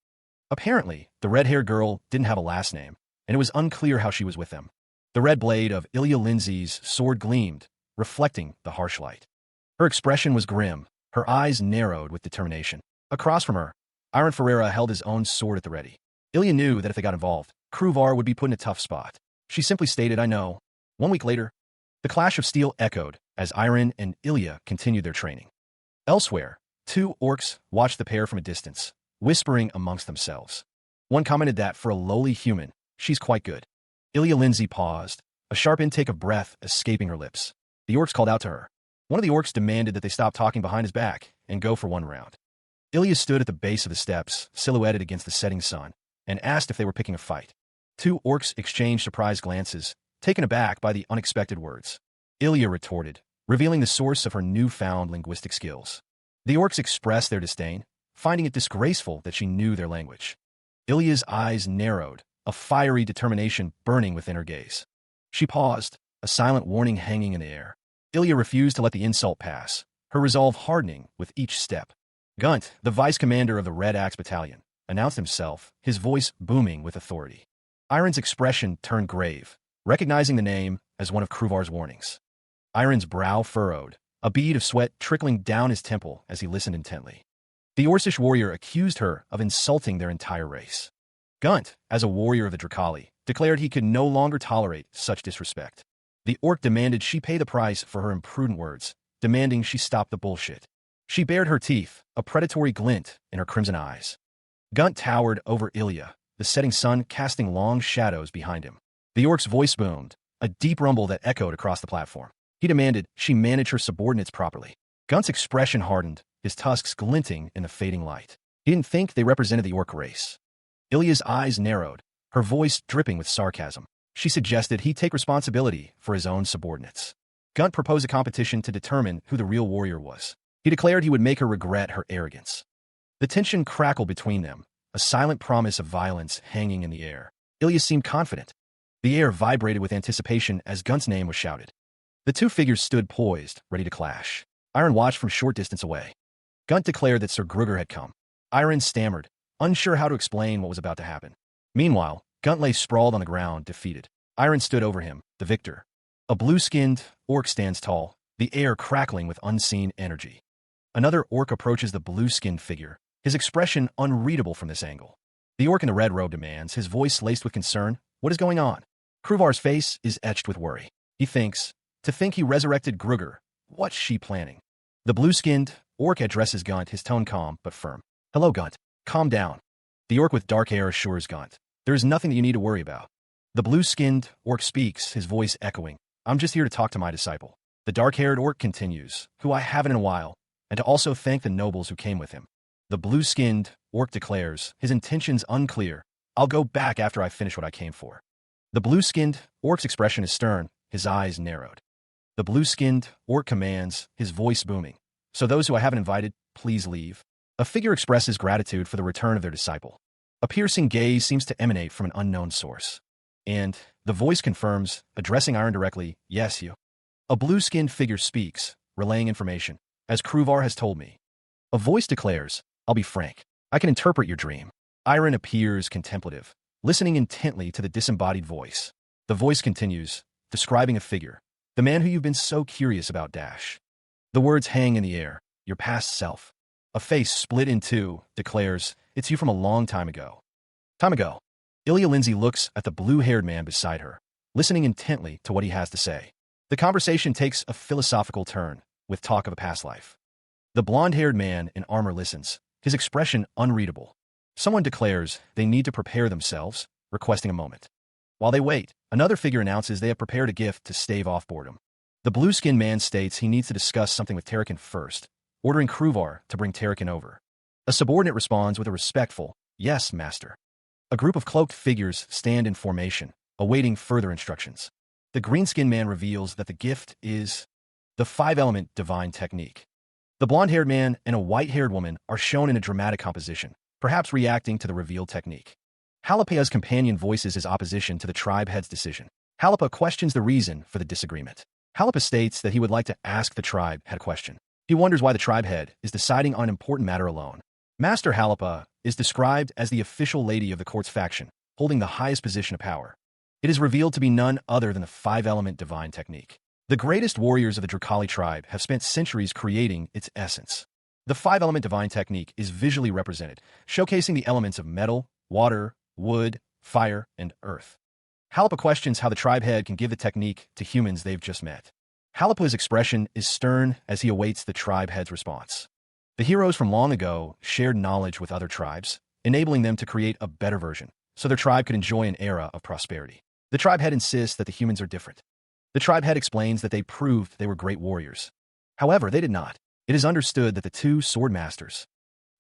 Apparently, the red-haired girl didn't have a last name, and it was unclear how she was with them. The red blade of Ilya Lindsay's sword gleamed, reflecting the harsh light. Her expression was grim, her eyes narrowed with determination. Across from her, Iron Ferreira held his own sword at the ready. Ilya knew that if they got involved, Kruvar would be put in a tough spot. She simply stated, "I know." 1 week later, the clash of steel echoed as Iron and Ilya continued their training. Elsewhere, two orcs watched the pair from a distance, whispering amongst themselves. One commented that, for a lowly human, she's quite good. Ilya Lindsay paused, a sharp intake of breath escaping her lips. The orcs called out to her. One of the orcs demanded that they stop talking behind his back and go for one round. Ilya stood at the base of the steps, silhouetted against the setting sun, and asked if they were picking a fight. Two orcs exchanged surprised glances, taken aback by the unexpected words. Ilya retorted, revealing the source of her newfound linguistic skills. The orcs expressed their disdain, finding it disgraceful that she knew their language. Ilya's eyes narrowed, a fiery determination burning within her gaze. She paused, a silent warning hanging in the air. Ilya refused to let the insult pass, her resolve hardening with each step. Gunt, the vice commander of the Red Axe Battalion, announced himself, his voice booming with authority. Iron's expression turned grave, recognizing the name as one of Kruvar's warnings. Iron's brow furrowed, a bead of sweat trickling down his temple as he listened intently. The Orcish warrior accused her of insulting their entire race. Gunt, as a warrior of the Drakali, declared he could no longer tolerate such disrespect. The orc demanded she pay the price for her imprudent words, demanding she stop the bullshit. She bared her teeth, a predatory glint in her crimson eyes. Gunt towered over Ilya, the setting sun casting long shadows behind him. The orc's voice boomed, a deep rumble that echoed across the platform. He demanded she manage her subordinates properly. Gunt's expression hardened, his tusks glinting in the fading light. He didn't think they represented the orc race. Ilya's eyes narrowed, her voice dripping with sarcasm. She suggested he take responsibility for his own subordinates. Gunt proposed a competition to determine who the real warrior was. He declared he would make her regret her arrogance. The tension crackled between them, a silent promise of violence hanging in the air. Ilya seemed confident. The air vibrated with anticipation as Gunt's name was shouted. The two figures stood poised, ready to clash. Iron watched from short distance away. Gunt declared that Sir Gruger had come. Iron stammered, unsure how to explain what was about to happen. Meanwhile, Gunt lay sprawled on the ground, defeated. Iron stood over him, the victor. A blue-skinned orc stands tall, the air crackling with unseen energy. Another orc approaches the blue-skinned figure, his expression unreadable from this angle. The orc in the red robe demands, his voice laced with concern, "What is going on?" Kruvar's face is etched with worry. He thinks, to think he resurrected Gruger, what's she planning? The blue-skinned orc addresses Gunt, his tone calm but firm. "Hello, Gunt. Calm down." The orc with dark hair assures Gunt, "There is nothing that you need to worry about." The blue-skinned orc speaks, his voice echoing, "I'm just here to talk to my disciple." The dark-haired orc continues, "Who I haven't in a while, and to also thank the nobles who came with him." The blue-skinned orc declares, his intentions unclear, "I'll go back after I finish what I came for." The blue-skinned orc's expression is stern, his eyes narrowed. The blue-skinned orc commands, his voice booming, "So those who I haven't invited, please leave." A figure expresses gratitude for the return of their disciple. A piercing gaze seems to emanate from an unknown source. And the voice confirms, addressing Iron directly, "Yes, you." A blue-skinned figure speaks, relaying information, "As Kruvar has told me." A voice declares, "I'll be frank. I can interpret your dream." Iron appears contemplative, listening intently to the disembodied voice. The voice continues, describing a figure, "The man who you've been so curious about, Dash." The words hang in the air, "Your past self." A face split in two declares, "It's you from a long time ago." Time ago. Ilya Lindsay looks at the blue-haired man beside her, listening intently to what he has to say. The conversation takes a philosophical turn, with talk of a past life. The blonde-haired man in armor listens, his expression unreadable. Someone declares they need to prepare themselves, requesting a moment. While they wait, another figure announces they have prepared a gift to stave off boredom. The blue-skinned man states he needs to discuss something with Terrakin first, ordering Kruvar to bring Terrakin over. A subordinate responds with a respectful, "Yes, master." A group of cloaked figures stand in formation, awaiting further instructions. The green-skinned man reveals that the gift is the five-element divine technique. The blonde-haired man and a white-haired woman are shown in a dramatic composition, perhaps reacting to the revealed technique. Halapa's companion voices his opposition to the tribe head's decision. Halapa questions the reason for the disagreement. Halapa states that he would like to ask the tribe head a question. He wonders why the tribe head is deciding on an important matter alone. Master Halapa is described as the official lady of the court's faction, holding the highest position of power. It is revealed to be none other than the five-element divine technique. The greatest warriors of the Drakali tribe have spent centuries creating its essence. The five-element divine technique is visually represented, showcasing the elements of metal, water, wood, fire, and earth. Halapa questions how the tribe head can give the technique to humans they've just met. Halapa's expression is stern as he awaits the tribe head's response. The heroes from long ago shared knowledge with other tribes, enabling them to create a better version, so their tribe could enjoy an era of prosperity. The tribe head insists that the humans are different. The tribe head explains that they proved they were great warriors. However, they did not. It is understood that the two sword masters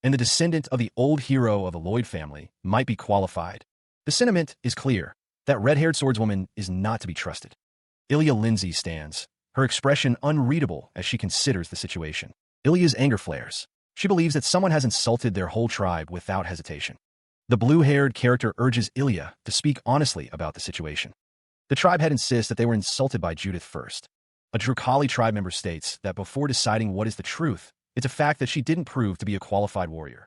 and the descendant of the old hero of the Lloyd family might be qualified. The sentiment is clear, that red-haired swordswoman is not to be trusted. Ilya Lindsay stands, her expression unreadable as she considers the situation. Ilya's anger flares. She believes that someone has insulted their whole tribe without hesitation. The blue-haired character urges Ilya to speak honestly about the situation. The tribe head insists that they were insulted by Judith first. A Drakali tribe member states that before deciding what is the truth, it's a fact that she didn't prove to be a qualified warrior.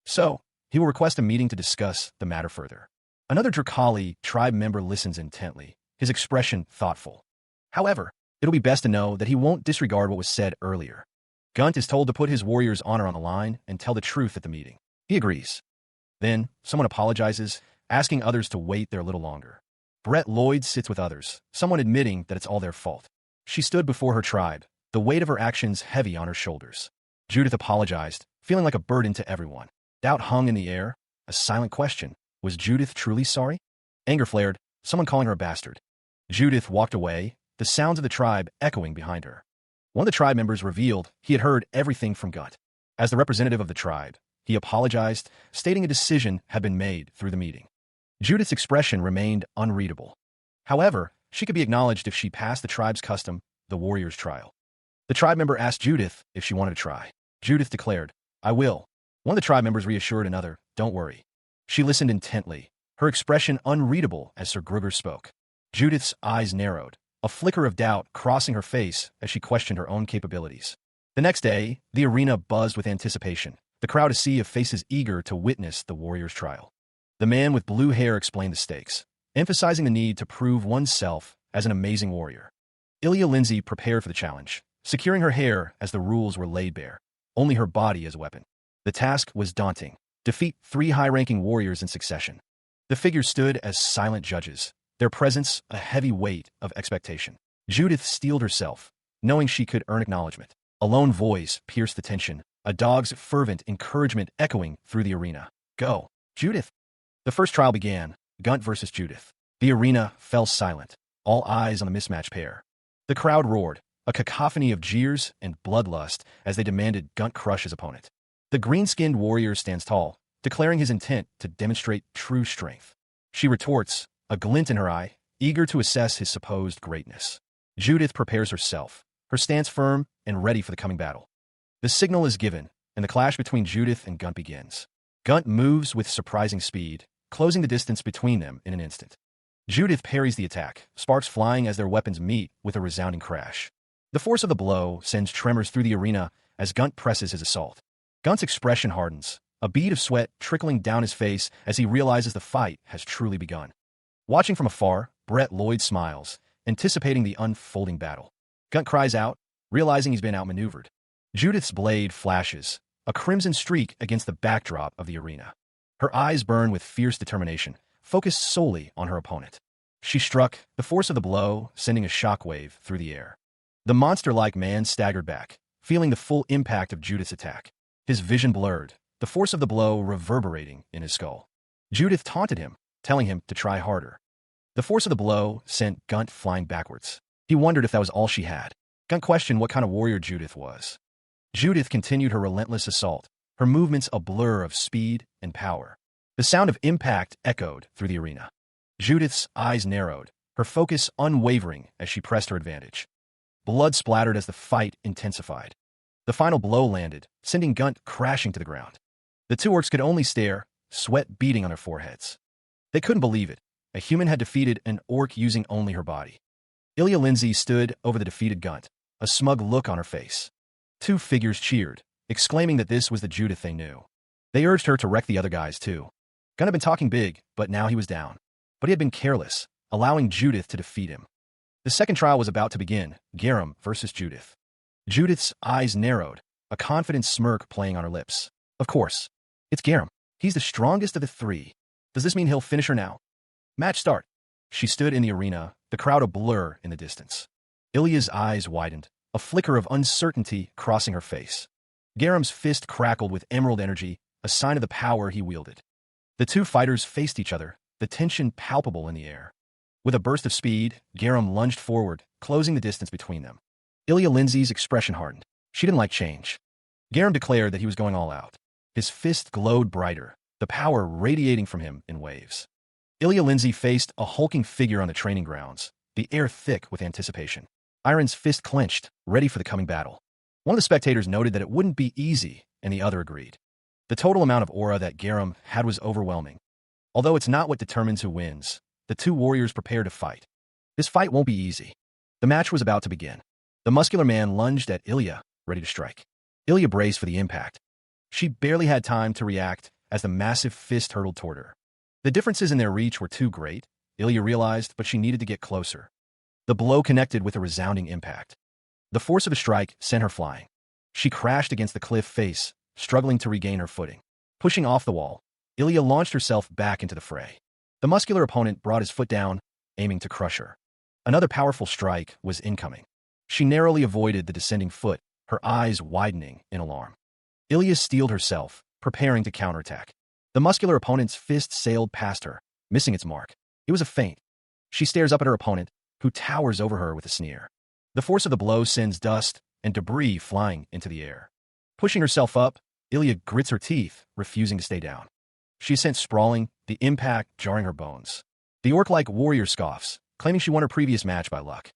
So, he will request a meeting to discuss the matter further. Another Drakali tribe member listens intently, his expression thoughtful. However, It'll be best to know that he won't disregard what was said earlier. Gunt is told to put his warrior's honor on the line and tell the truth at the meeting. He agrees. Then, someone apologizes, asking others to wait there a little longer. Brett Lloyd sits with others, someone admitting that it's all their fault. She stood before her tribe, the weight of her actions heavy on her shoulders. Judith apologized, feeling like a burden to everyone. Doubt hung in the air, a silent question. Was Judith truly sorry? Anger flared, someone calling her a bastard. Judith walked away, the sounds of the tribe echoing behind her. One of the tribe members revealed he had heard everything from Gunt. As the representative of the tribe, he apologized, stating a decision had been made through the meeting. Judith's expression remained unreadable. However, she could be acknowledged if she passed the tribe's custom, the warrior's trial. The tribe member asked Judith if she wanted to try. Judith declared, "I will." One of the tribe members reassured another, "Don't worry." She listened intently, her expression unreadable as Sir Gruger spoke. Judith's eyes narrowed, a flicker of doubt crossing her face as she questioned her own capabilities. The next day, the arena buzzed with anticipation, the crowd a sea of faces eager to witness the warrior's trial. The man with blue hair explained the stakes, emphasizing the need to prove oneself as an amazing warrior. Ilya Lindsay prepared for the challenge, securing her hair as the rules were laid bare, only her body as a weapon. The task was daunting. Defeat 3 high-ranking warriors in succession. The figures stood as silent judges, their presence a heavy weight of expectation. Judith steeled herself, knowing she could earn acknowledgement. A lone voice pierced the tension, a dog's fervent encouragement echoing through the arena. "Go, Judith!" The first trial began, Gunt versus Judith. The arena fell silent, all eyes on the mismatched pair. The crowd roared, a cacophony of jeers and bloodlust as they demanded Gunt crush his opponent. The green-skinned warrior stands tall, declaring his intent to demonstrate true strength. She retorts, a glint in her eye, eager to assess his supposed greatness. Judith prepares herself, her stance firm and ready for the coming battle. The signal is given, and the clash between Judith and Gunt begins. Gunt moves with surprising speed, closing the distance between them in an instant. Judith parries the attack, sparks flying as their weapons meet with a resounding crash. The force of the blow sends tremors through the arena as Gunt presses his assault. Gunt's expression hardens, a bead of sweat trickling down his face as he realizes the fight has truly begun. Watching from afar, Brett Lloyd smiles, anticipating the unfolding battle. Gunt cries out, realizing he's been outmaneuvered. Judith's blade flashes, a crimson streak against the backdrop of the arena. Her eyes burn with fierce determination, focused solely on her opponent. She struck, the force of the blow sending a shockwave through the air. The monster-like man staggered back, feeling the full impact of Judith's attack. His vision blurred, the force of the blow reverberating in his skull. Judith taunted him, telling him to try harder. The force of the blow sent Gunt flying backwards. He wondered if that was all she had. Gunt questioned what kind of warrior Judith was. Judith continued her relentless assault, her movements a blur of speed and power. The sound of impact echoed through the arena. Judith's eyes narrowed, her focus unwavering as she pressed her advantage. Blood splattered as the fight intensified. The final blow landed, sending Gunt crashing to the ground. The two orcs could only stare, sweat beading on their foreheads. They couldn't believe it. A human had defeated an orc using only her body. Ilya Lindsay stood over the defeated Gunt, a smug look on her face. 2 figures cheered, exclaiming that this was the Judith they knew. They urged her to wreck the other guys, too. Gunt had been talking big, but now he was down. But he had been careless, allowing Judith to defeat him. The second trial was about to begin, Garam versus Judith. Judith's eyes narrowed, a confident smirk playing on her lips. Of course. It's Garam. He's the strongest of the 3. Does this mean he'll finish her now? Match start. She stood in the arena, the crowd a blur in the distance. Ilya's eyes widened, a flicker of uncertainty crossing her face. Garam's fist crackled with emerald energy, a sign of the power he wielded. The 2 fighters faced each other, the tension palpable in the air. With a burst of speed, Garam lunged forward, closing the distance between them. Ilya Lindsay's expression hardened. She didn't like change. Garam declared that he was going all out. His fist glowed brighter, the power radiating from him in waves. Ilya Lindsay faced a hulking figure on the training grounds, the air thick with anticipation. Iron's fist clenched, ready for the coming battle. One of the spectators noted that it wouldn't be easy, and the other agreed. The total amount of aura that Garam had was overwhelming. Although it's not what determines who wins, the 2 warriors prepare to fight. This fight won't be easy. The match was about to begin. The muscular man lunged at Ilya, ready to strike. Ilya braced for the impact. She barely had time to react as the massive fist hurtled toward her. The differences in their reach were too great, Ilya realized, but she needed to get closer. The blow connected with a resounding impact. The force of the strike sent her flying. She crashed against the cliff face, struggling to regain her footing. Pushing off the wall, Ilya launched herself back into the fray. The muscular opponent brought his foot down, aiming to crush her. Another powerful strike was incoming. She narrowly avoided the descending foot, her eyes widening in alarm. Ilya steeled herself, preparing to counterattack. The muscular opponent's fist sailed past her, missing its mark. It was a feint. She stares up at her opponent, who towers over her with a sneer. The force of the blow sends dust and debris flying into the air. Pushing herself up, Ilya grits her teeth, refusing to stay down. She is sent sprawling, the impact jarring her bones. The orc-like warrior scoffs, claiming she won her previous match by luck.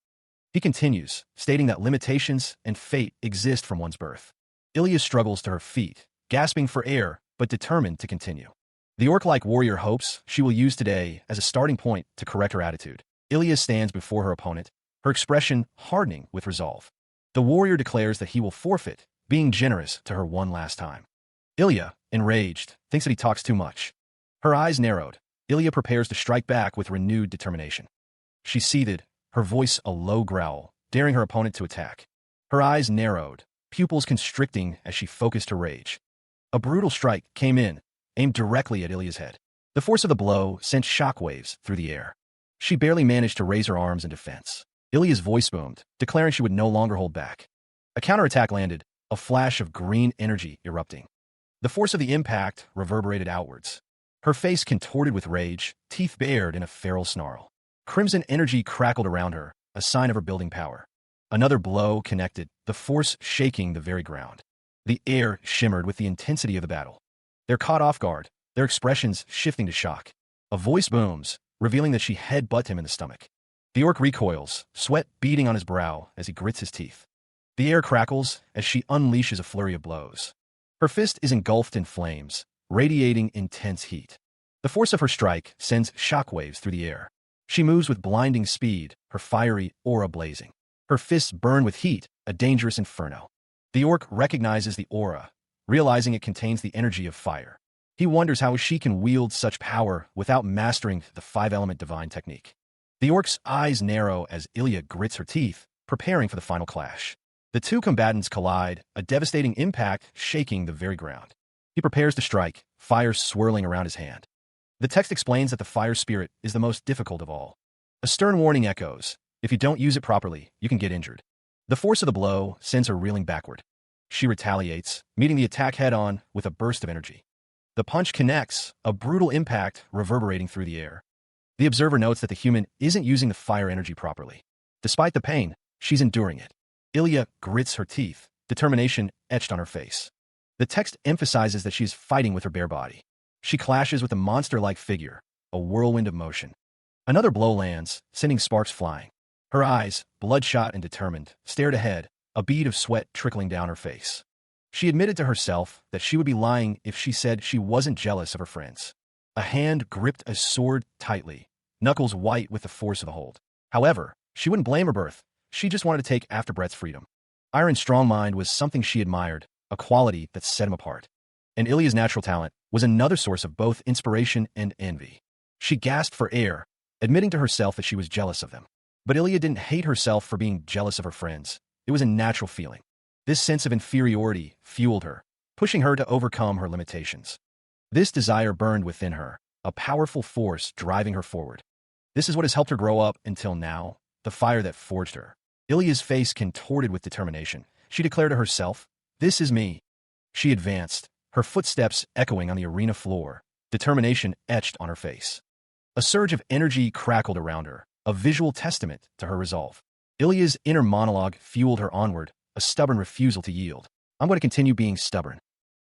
He continues, stating that limitations and fate exist from one's birth. Ilya struggles to her feet, gasping for air, but determined to continue. The orc-like warrior hopes she will use today as a starting point to correct her attitude. Ilya stands before her opponent, her expression hardening with resolve. The warrior declares that he will forfeit, being generous to her one last time. Ilya, enraged, thinks that he talks too much. Her eyes narrowed. Ilya prepares to strike back with renewed determination. She seethed, her voice a low growl, daring her opponent to attack. Her eyes narrowed, pupils constricting as she focused her rage. A brutal strike came in, aimed directly at Ilya's head. The force of the blow sent shockwaves through the air. She barely managed to raise her arms in defense. Ilya's voice boomed, declaring she would no longer hold back. A counterattack landed, a flash of green energy erupting. The force of the impact reverberated outwards. Her face contorted with rage, teeth bared in a feral snarl. Crimson energy crackled around her, a sign of her building power. Another blow connected, the force shaking the very ground. The air shimmered with the intensity of the battle. They're caught off guard, their expressions shifting to shock. A voice booms, revealing that she headbutted him in the stomach. The orc recoils, sweat beading on his brow as he grits his teeth. The air crackles as she unleashes a flurry of blows. Her fist is engulfed in flames, radiating intense heat. The force of her strike sends shockwaves through the air. She moves with blinding speed, her fiery aura blazing. Her fists burn with heat, a dangerous inferno. The orc recognizes the aura, realizing it contains the energy of fire. He wonders how she can wield such power without mastering the five-element divine technique. The orc's eyes narrow as Ilya grits her teeth, preparing for the final clash. The two combatants collide, a devastating impact shaking the very ground. He prepares to strike, fire swirling around his hand. The text explains that the fire spirit is the most difficult of all. A stern warning echoes, if you don't use it properly, you can get injured. The force of the blow sends her reeling backward. She retaliates, meeting the attack head-on with a burst of energy. The punch connects, a brutal impact reverberating through the air. The observer notes that the human isn't using the fire energy properly. Despite the pain, she's enduring it. Ilya grits her teeth, determination etched on her face. The text emphasizes that she is fighting with her bare body. She clashes with a monster-like figure, a whirlwind of motion. Another blow lands, sending sparks flying. Her eyes, bloodshot and determined, stared ahead, a bead of sweat trickling down her face. She admitted to herself that she would be lying if she said she wasn't jealous of her friends. A hand gripped a sword tightly, knuckles white with the force of the hold. However, she wouldn't blame her birth. She just wanted to take Afterbreath's freedom. Iron's strong mind was something she admired, a quality that set him apart. And Ilya's natural talent was another source of both inspiration and envy. She gasped for air, admitting to herself that she was jealous of them. But Ilya didn't hate herself for being jealous of her friends. It was a natural feeling. This sense of inferiority fueled her, pushing her to overcome her limitations. This desire burned within her, a powerful force driving her forward. This is what has helped her grow up until now, the fire that forged her. Ilya's face contorted with determination. She declared to herself, "This is me." She advanced, her footsteps echoing on the arena floor, determination etched on her face. A surge of energy crackled around her, a visual testament to her resolve. Ilya's inner monologue fueled her onward, a stubborn refusal to yield. "I'm going to continue being stubborn."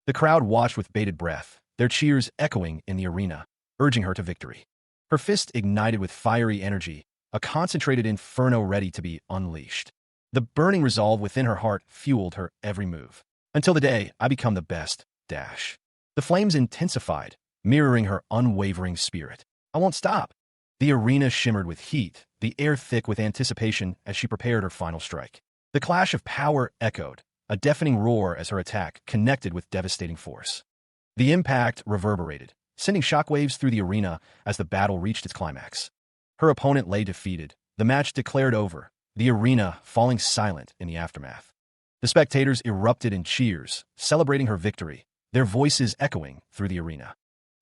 The crowd watched with bated breath, their cheers echoing in the arena, urging her to victory. Her fist ignited with fiery energy, a concentrated inferno ready to be unleashed. The burning resolve within her heart fueled her every move. "Until the day I become the best, dash." The flames intensified, mirroring her unwavering spirit. "I won't stop." The arena shimmered with heat, the air thick with anticipation as she prepared her final strike. The clash of power echoed, a deafening roar as her attack connected with devastating force. The impact reverberated, sending shockwaves through the arena as the battle reached its climax. Her opponent lay defeated, The match declared over, the arena falling silent in the aftermath. The spectators erupted in cheers, celebrating her victory, their voices echoing through the arena.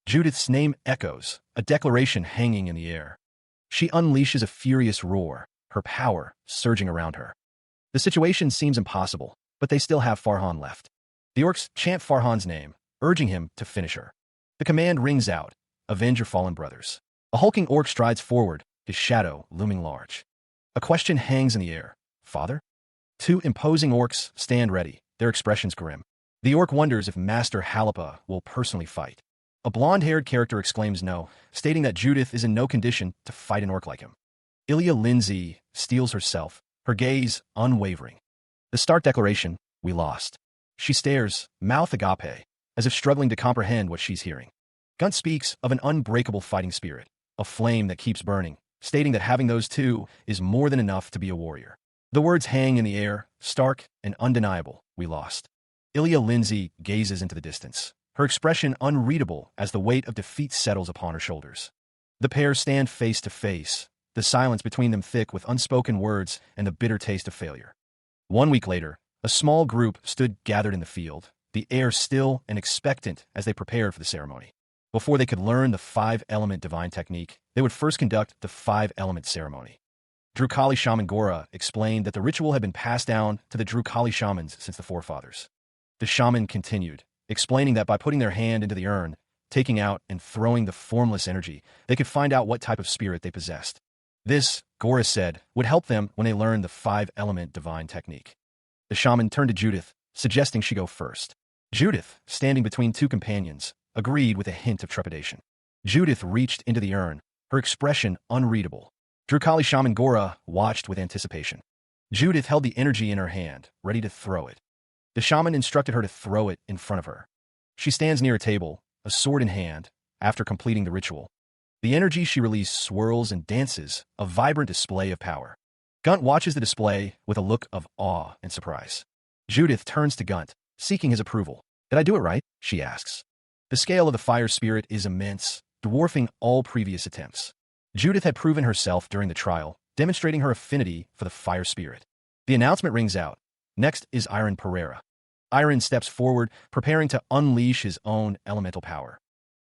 Judith's name echoes, a declaration hanging in the air. She unleashes a furious roar, her power surging around her. The situation seems impossible, but they still have Farhan left. The orcs chant Farhan's name, urging him to finish her. The command rings out, avenge your fallen brothers. A hulking orc strides forward, his shadow looming large. A question hangs in the air. Father? Two imposing orcs stand ready, their expressions grim. The orc wonders if Master Halapa will personally fight. A blonde-haired character exclaims no, stating that Judith is in no condition to fight an orc like him. Ilya Lindsay steels herself, her gaze unwavering. The stark declaration, we lost. She stares, mouth agape, as if struggling to comprehend what she's hearing. Gunt speaks of an unbreakable fighting spirit, a flame that keeps burning, stating that having those two is more than enough to be a warrior. The words hang in the air, stark and undeniable, we lost. Ilya Lindsay gazes into the distance, her expression unreadable as the weight of defeat settles upon her shoulders. The pair stand face to face, the silence between them thick with unspoken words and the bitter taste of failure. 1 week later, a small group stood gathered in the field, the air still and expectant as they prepared for the ceremony. Before they could learn the 5-element divine technique, they would first conduct the 5-element ceremony. Drukali Shaman Gora explained that the ritual had been passed down to the Drukali shamans since the forefathers. The shaman continued, explaining that by putting their hand into the urn, taking out and throwing the formless energy, they could find out what type of spirit they possessed. This, Gora said, would help them when they learned the 5-element divine technique. The shaman turned to Judith, suggesting she go first. Judith, standing between two companions, agreed with a hint of trepidation. Judith reached into the urn, her expression unreadable. Drukali Shaman Gora watched with anticipation. Judith held the energy in her hand, ready to throw it. The shaman instructed her to throw it in front of her. She stands near a table, a sword in hand, after completing the ritual. The energy she released swirls and dances, a vibrant display of power. Gunt watches the display with a look of awe and surprise. Judith turns to Gunt, seeking his approval. Did I do it right? She asks. The scale of the fire spirit is immense, dwarfing all previous attempts. Judith had proven herself during the trial, demonstrating her affinity for the fire spirit. The announcement rings out. Next is Iron Pereira. Iron steps forward, preparing to unleash his own elemental power.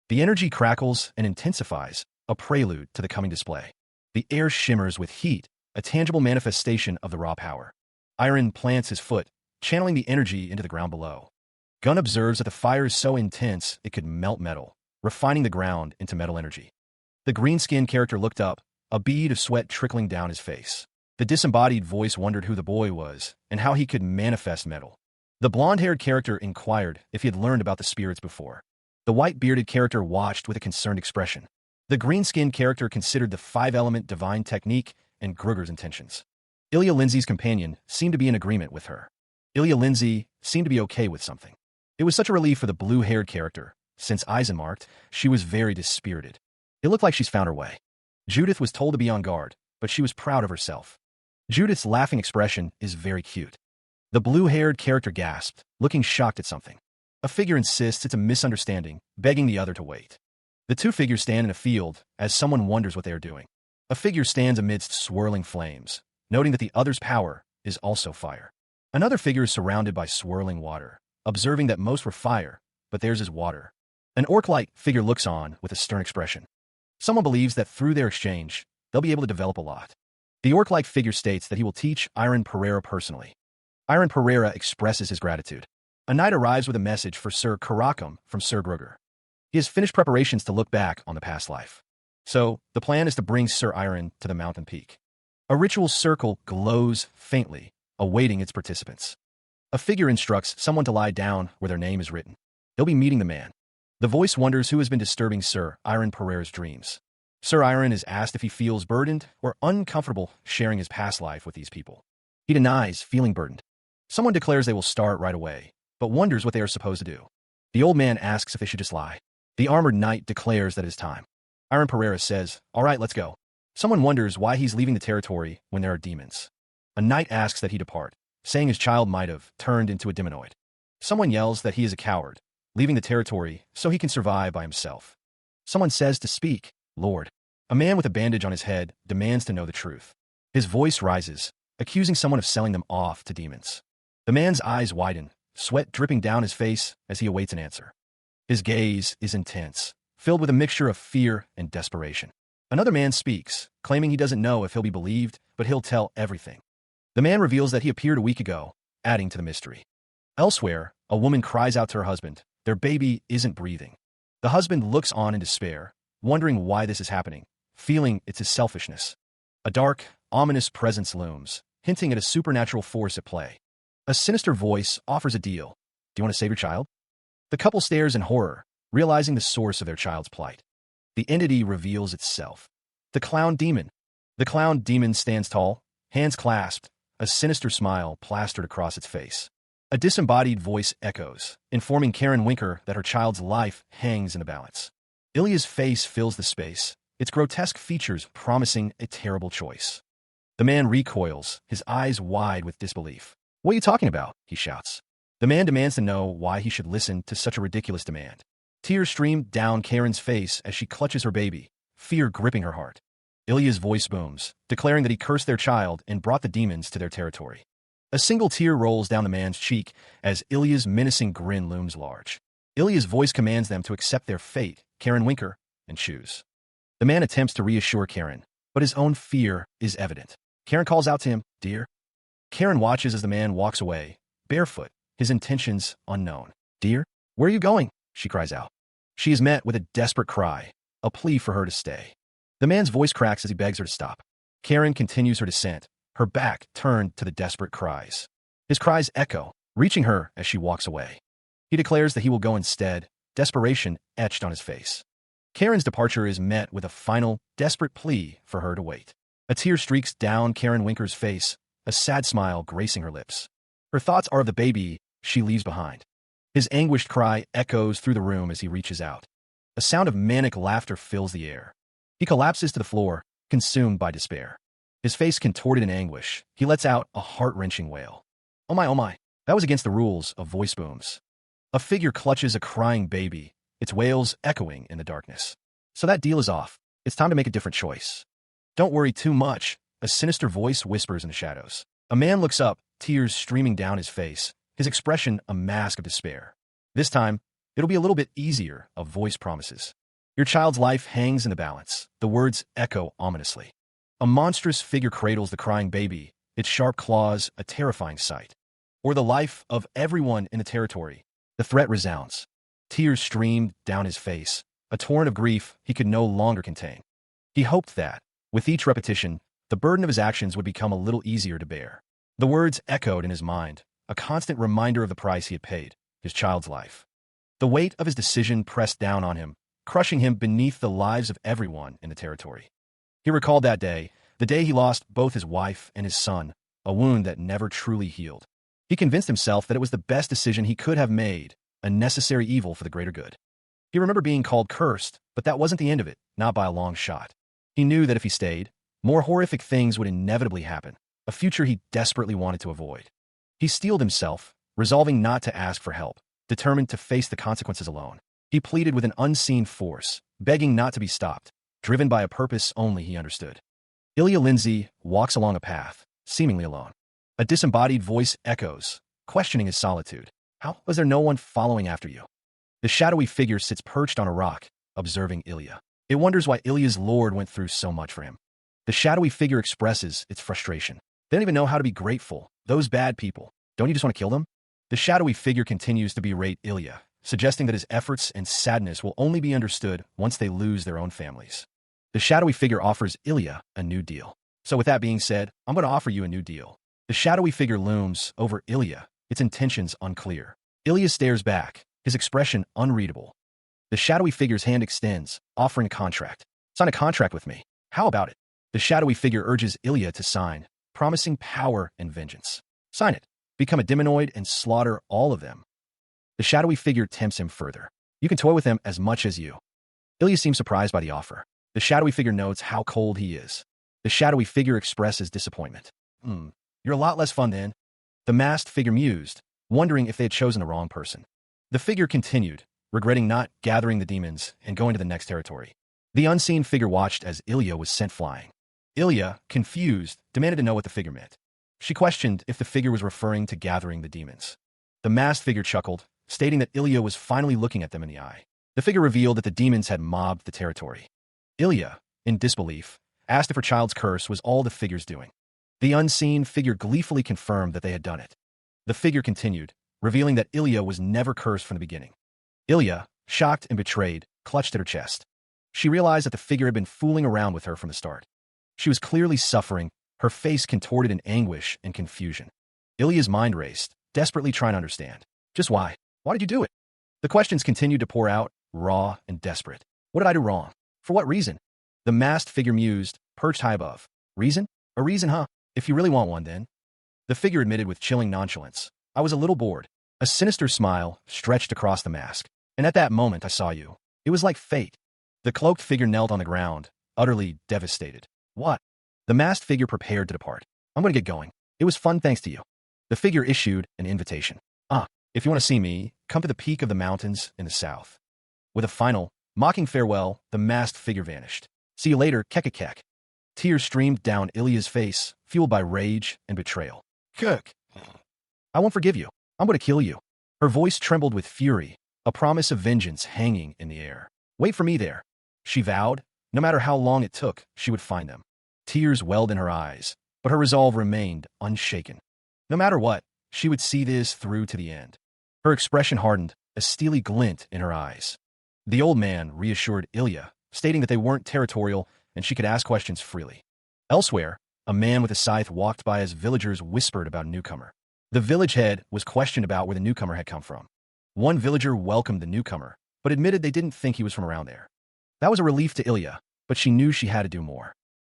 The energy crackles and intensifies, a prelude to the coming display. The air shimmers with heat, a tangible manifestation of the raw power. Iron plants his foot, channeling the energy into the ground below. Gun observes that the fire is so intense it could melt metal, refining the ground into metal energy. The green-skinned character looked up, a bead of sweat trickling down his face. The disembodied voice wondered who the boy was and how he could manifest metal. The blonde-haired character inquired if he had learned about the spirits before. The white-bearded character watched with a concerned expression. The green-skinned character considered the 5-element divine technique and Gruger's intentions. Ilya Lindsay's companion seemed to be in agreement with her. Ilya Lindsay seemed to be okay with something. It was such a relief for the blue-haired character. Since Eisenmarked, she was very dispirited. It looked like she's found her way. Judith was told to be on guard, but she was proud of herself. Judith's laughing expression is very cute. The blue-haired character gasped, looking shocked at something. A figure insists it's a misunderstanding, begging the other to wait. The two figures stand in a field as someone wonders what they are doing. A figure stands amidst swirling flames, noting that the other's power is also fire. Another figure is surrounded by swirling water, observing that most were fire, but theirs is water. An orc-like figure looks on with a stern expression. Someone believes that through their exchange, they'll be able to develop a lot. The orc-like figure states that he will teach Iron Pereira personally. Iron Pereira expresses his gratitude. A knight arrives with a message for Sir Karakam from Sir Gruger. He has finished preparations to look back on the past life. So, the plan is to bring Sir Iron to the mountain peak. A ritual circle glows faintly, awaiting its participants. A figure instructs someone to lie down where their name is written. They'll be meeting the man. The voice wonders who has been disturbing Sir Iron Pereira's dreams. Sir Iron is asked if he feels burdened or uncomfortable sharing his past life with these people. He denies feeling burdened. Someone declares they will start right away, but wonders what they are supposed to do. The old man asks if they should just lie. The armored knight declares that it is time. Iron Pereira says, all right, let's go. Someone wonders why he's leaving the territory when there are demons. A knight asks that he depart, saying his child might have turned into a demonoid. Someone yells that he is a coward, leaving the territory so he can survive by himself. Someone says to speak, Lord. A man with a bandage on his head demands to know the truth. His voice rises, accusing someone of selling them off to demons. The man's eyes widen, sweat dripping down his face as he awaits an answer. His gaze is intense, filled with a mixture of fear and desperation. Another man speaks, claiming he doesn't know if he'll be believed, but he'll tell everything. The man reveals that he appeared a week ago, adding to the mystery. Elsewhere, a woman cries out to her husband. Their baby isn't breathing. The husband looks on in despair, wondering why this is happening, feeling it's his selfishness. A dark, ominous presence looms, hinting at a supernatural force at play. A sinister voice offers a deal. Do you want to save your child? The couple stares in horror, realizing the source of their child's plight. The entity reveals itself. The clown demon. The clown demon stands tall, hands clasped, a sinister smile plastered across its face. A disembodied voice echoes, informing Karen Winker that her child's life hangs in the balance. Ilya's face fills the space, its grotesque features promising a terrible choice. The man recoils, his eyes wide with disbelief. What are you talking about? He shouts. The man demands to know why he should listen to such a ridiculous demand. Tears stream down Karen's face as she clutches her baby, fear gripping her heart. Ilya's voice booms, declaring that he cursed their child and brought the demons to their territory. A single tear rolls down the man's cheek as Ilya's menacing grin looms large. Ilya's voice commands them to accept their fate, Karen Winker, and choose. The man attempts to reassure Karen, but his own fear is evident. Karen calls out to him, "Dear." Karen watches as the man walks away, barefoot, his intentions unknown. "Dear, where are you going?" she cries out. She is met with a desperate cry, a plea for her to stay. The man's voice cracks as he begs her to stop. Karen continues her descent, her back turned to the desperate cries. His cries echo, reaching her as she walks away. He declares that he will go instead, desperation etched on his face. Karen's departure is met with a final, desperate plea for her to wait. A tear streaks down Karen Winker's face, a sad smile gracing her lips. Her thoughts are of the baby she leaves behind. His anguished cry echoes through the room as he reaches out. A sound of manic laughter fills the air. He collapses to the floor, consumed by despair. His face contorted in anguish, he lets out a heart-wrenching wail. Oh my, that was against the rules of voice booms. A figure clutches a crying baby, its wails echoing in the darkness. So that deal is off. It's time to make a different choice. Don't worry too much, a sinister voice whispers in the shadows. A man looks up, tears streaming down his face, his expression a mask of despair. This time, it'll be a little bit easier, a voice promises. Your child's life hangs in the balance, the words echo ominously. A monstrous figure cradles the crying baby, its sharp claws a terrifying sight. Or the life of everyone in the territory. The threat resounds. Tears streamed down his face, a torrent of grief he could no longer contain. He hoped that, with each repetition, the burden of his actions would become a little easier to bear. The words echoed in his mind, a constant reminder of the price he had paid, his child's life. The weight of his decision pressed down on him, crushing him beneath the lives of everyone in the territory. He recalled that day, the day he lost both his wife and his son, a wound that never truly healed. He convinced himself that it was the best decision he could have made, a necessary evil for the greater good. He remembered being called cursed, but that wasn't the end of it, not by a long shot. He knew that if he stayed, more horrific things would inevitably happen, a future he desperately wanted to avoid. He steeled himself, resolving not to ask for help, determined to face the consequences alone. He pleaded with an unseen force, begging not to be stopped, driven by a purpose only he understood. Ilya Lindsay walks along a path, seemingly alone. A disembodied voice echoes, questioning his solitude. How was there no one following after you? The shadowy figure sits perched on a rock, observing Ilya. It wonders why Ilya's lord went through so much for him. The shadowy figure expresses its frustration. They don't even know how to be grateful. Those bad people. Don't you just want to kill them? The shadowy figure continues to berate Ilya, suggesting that his efforts and sadness will only be understood once they lose their own families. The shadowy figure offers Ilya a new deal. So with that being said, I'm going to offer you a new deal. The shadowy figure looms over Ilya, its intentions unclear. Ilya stares back, his expression unreadable. The shadowy figure's hand extends, offering a contract. Sign a contract with me. How about it? The shadowy figure urges Ilya to sign, promising power and vengeance. Sign it. Become a demonoid and slaughter all of them. The shadowy figure tempts him further. You can toy with them as much as you. Ilya seems surprised by the offer. The shadowy figure notes how cold he is. The shadowy figure expresses disappointment. You're a lot less fun then. The masked figure mused, wondering if they had chosen the wrong person. The figure continued, regretting not gathering the demons and going to the next territory. The unseen figure watched as Ilya was sent flying. Ilya, confused, demanded to know what the figure meant. She questioned if the figure was referring to gathering the demons. The masked figure chuckled, stating that Ilya was finally looking at them in the eye. The figure revealed that the demons had mobbed the territory. Ilya, in disbelief, asked if her child's curse was all the figure's doing. The unseen figure gleefully confirmed that they had done it. The figure continued, revealing that Ilya was never cursed from the beginning. Ilya, shocked and betrayed, clutched at her chest. She realized that the figure had been fooling around with her from the start. She was clearly suffering, her face contorted in anguish and confusion. Ilya's mind raced, desperately trying to understand. Just why? Why did you do it? The questions continued to pour out, raw and desperate. What did I do wrong? For what reason? The masked figure mused, perched high above. Reason? A reason, huh? If you really want one, then. The figure admitted with chilling nonchalance. I was a little bored. A sinister smile stretched across the mask. And at that moment I saw you. It was like fate. The cloaked figure knelt on the ground, utterly devastated. What? The masked figure prepared to depart. I'm going to get going. It was fun thanks to you. The figure issued an invitation. If you want to see me, come to the peak of the mountains in the south. With a final, mocking farewell, the masked figure vanished. See you later, kekekek. Tears streamed down Ilya's face, fueled by rage and betrayal. Kek. I won't forgive you. I'm going to kill you. Her voice trembled with fury, a promise of vengeance hanging in the air. Wait for me there. She vowed, no matter how long it took, she would find them. Tears welled in her eyes, but her resolve remained unshaken. No matter what, she would see this through to the end. Her expression hardened, a steely glint in her eyes. The old man reassured Ilya, stating that they weren't territorial and she could ask questions freely. Elsewhere, a man with a scythe walked by as villagers whispered about a newcomer. The village head was questioned about where the newcomer had come from. One villager welcomed the newcomer, but admitted they didn't think he was from around there. That was a relief to Ilya, but she knew she had to do more.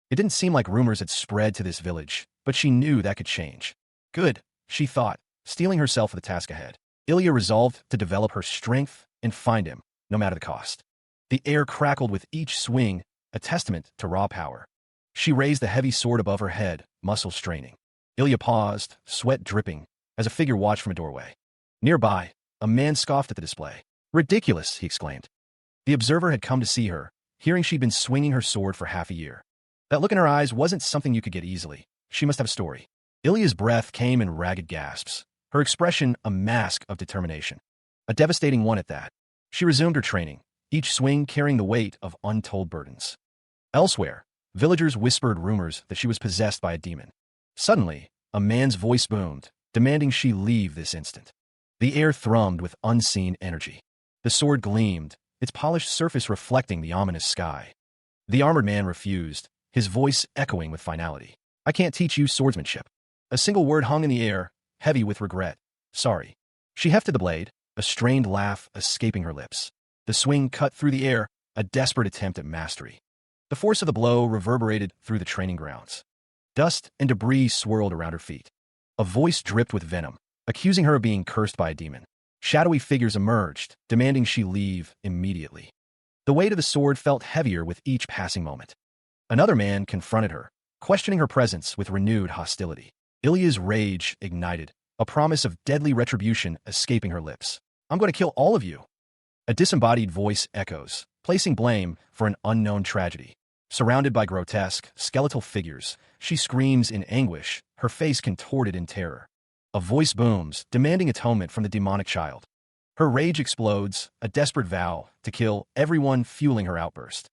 It didn't seem like rumors had spread to this village, but she knew that could change. Good, she thought, steeling herself for the task ahead. Ilya resolved to develop her strength and find him, no matter the cost. The air crackled with each swing, a testament to raw power. She raised the heavy sword above her head, muscles straining. Ilya paused, sweat dripping, as a figure watched from a doorway. Nearby, a man scoffed at the display. Ridiculous, he exclaimed. The observer had come to see her, hearing she'd been swinging her sword for half a year. That look in her eyes wasn't something you could get easily. She must have a story. Ilya's breath came in ragged gasps, her expression a mask of determination. A devastating one at that. She resumed her training, each swing carrying the weight of untold burdens. Elsewhere, villagers whispered rumors that she was possessed by a demon. Suddenly, a man's voice boomed, demanding she leave this instant. The air thrummed with unseen energy. The sword gleamed, its polished surface reflecting the ominous sky. The armored man refused, his voice echoing with finality. I can't teach you swordsmanship. A single word hung in the air, heavy with regret. Sorry. She hefted the blade, a strained laugh escaping her lips. The swing cut through the air, a desperate attempt at mastery. The force of the blow reverberated through the training grounds. Dust and debris swirled around her feet. A voice dripped with venom, accusing her of being cursed by a demon. Shadowy figures emerged, demanding she leave immediately. The weight of the sword felt heavier with each passing moment. Another man confronted her, questioning her presence with renewed hostility. Ilya's rage ignited, a promise of deadly retribution escaping her lips. I'm going to kill all of you. A disembodied voice echoes, placing blame for an unknown tragedy. Surrounded by grotesque, skeletal figures, she screams in anguish, her face contorted in terror. A voice booms, demanding atonement from the demonic child. Her rage explodes, a desperate vow to kill everyone fueling her outburst.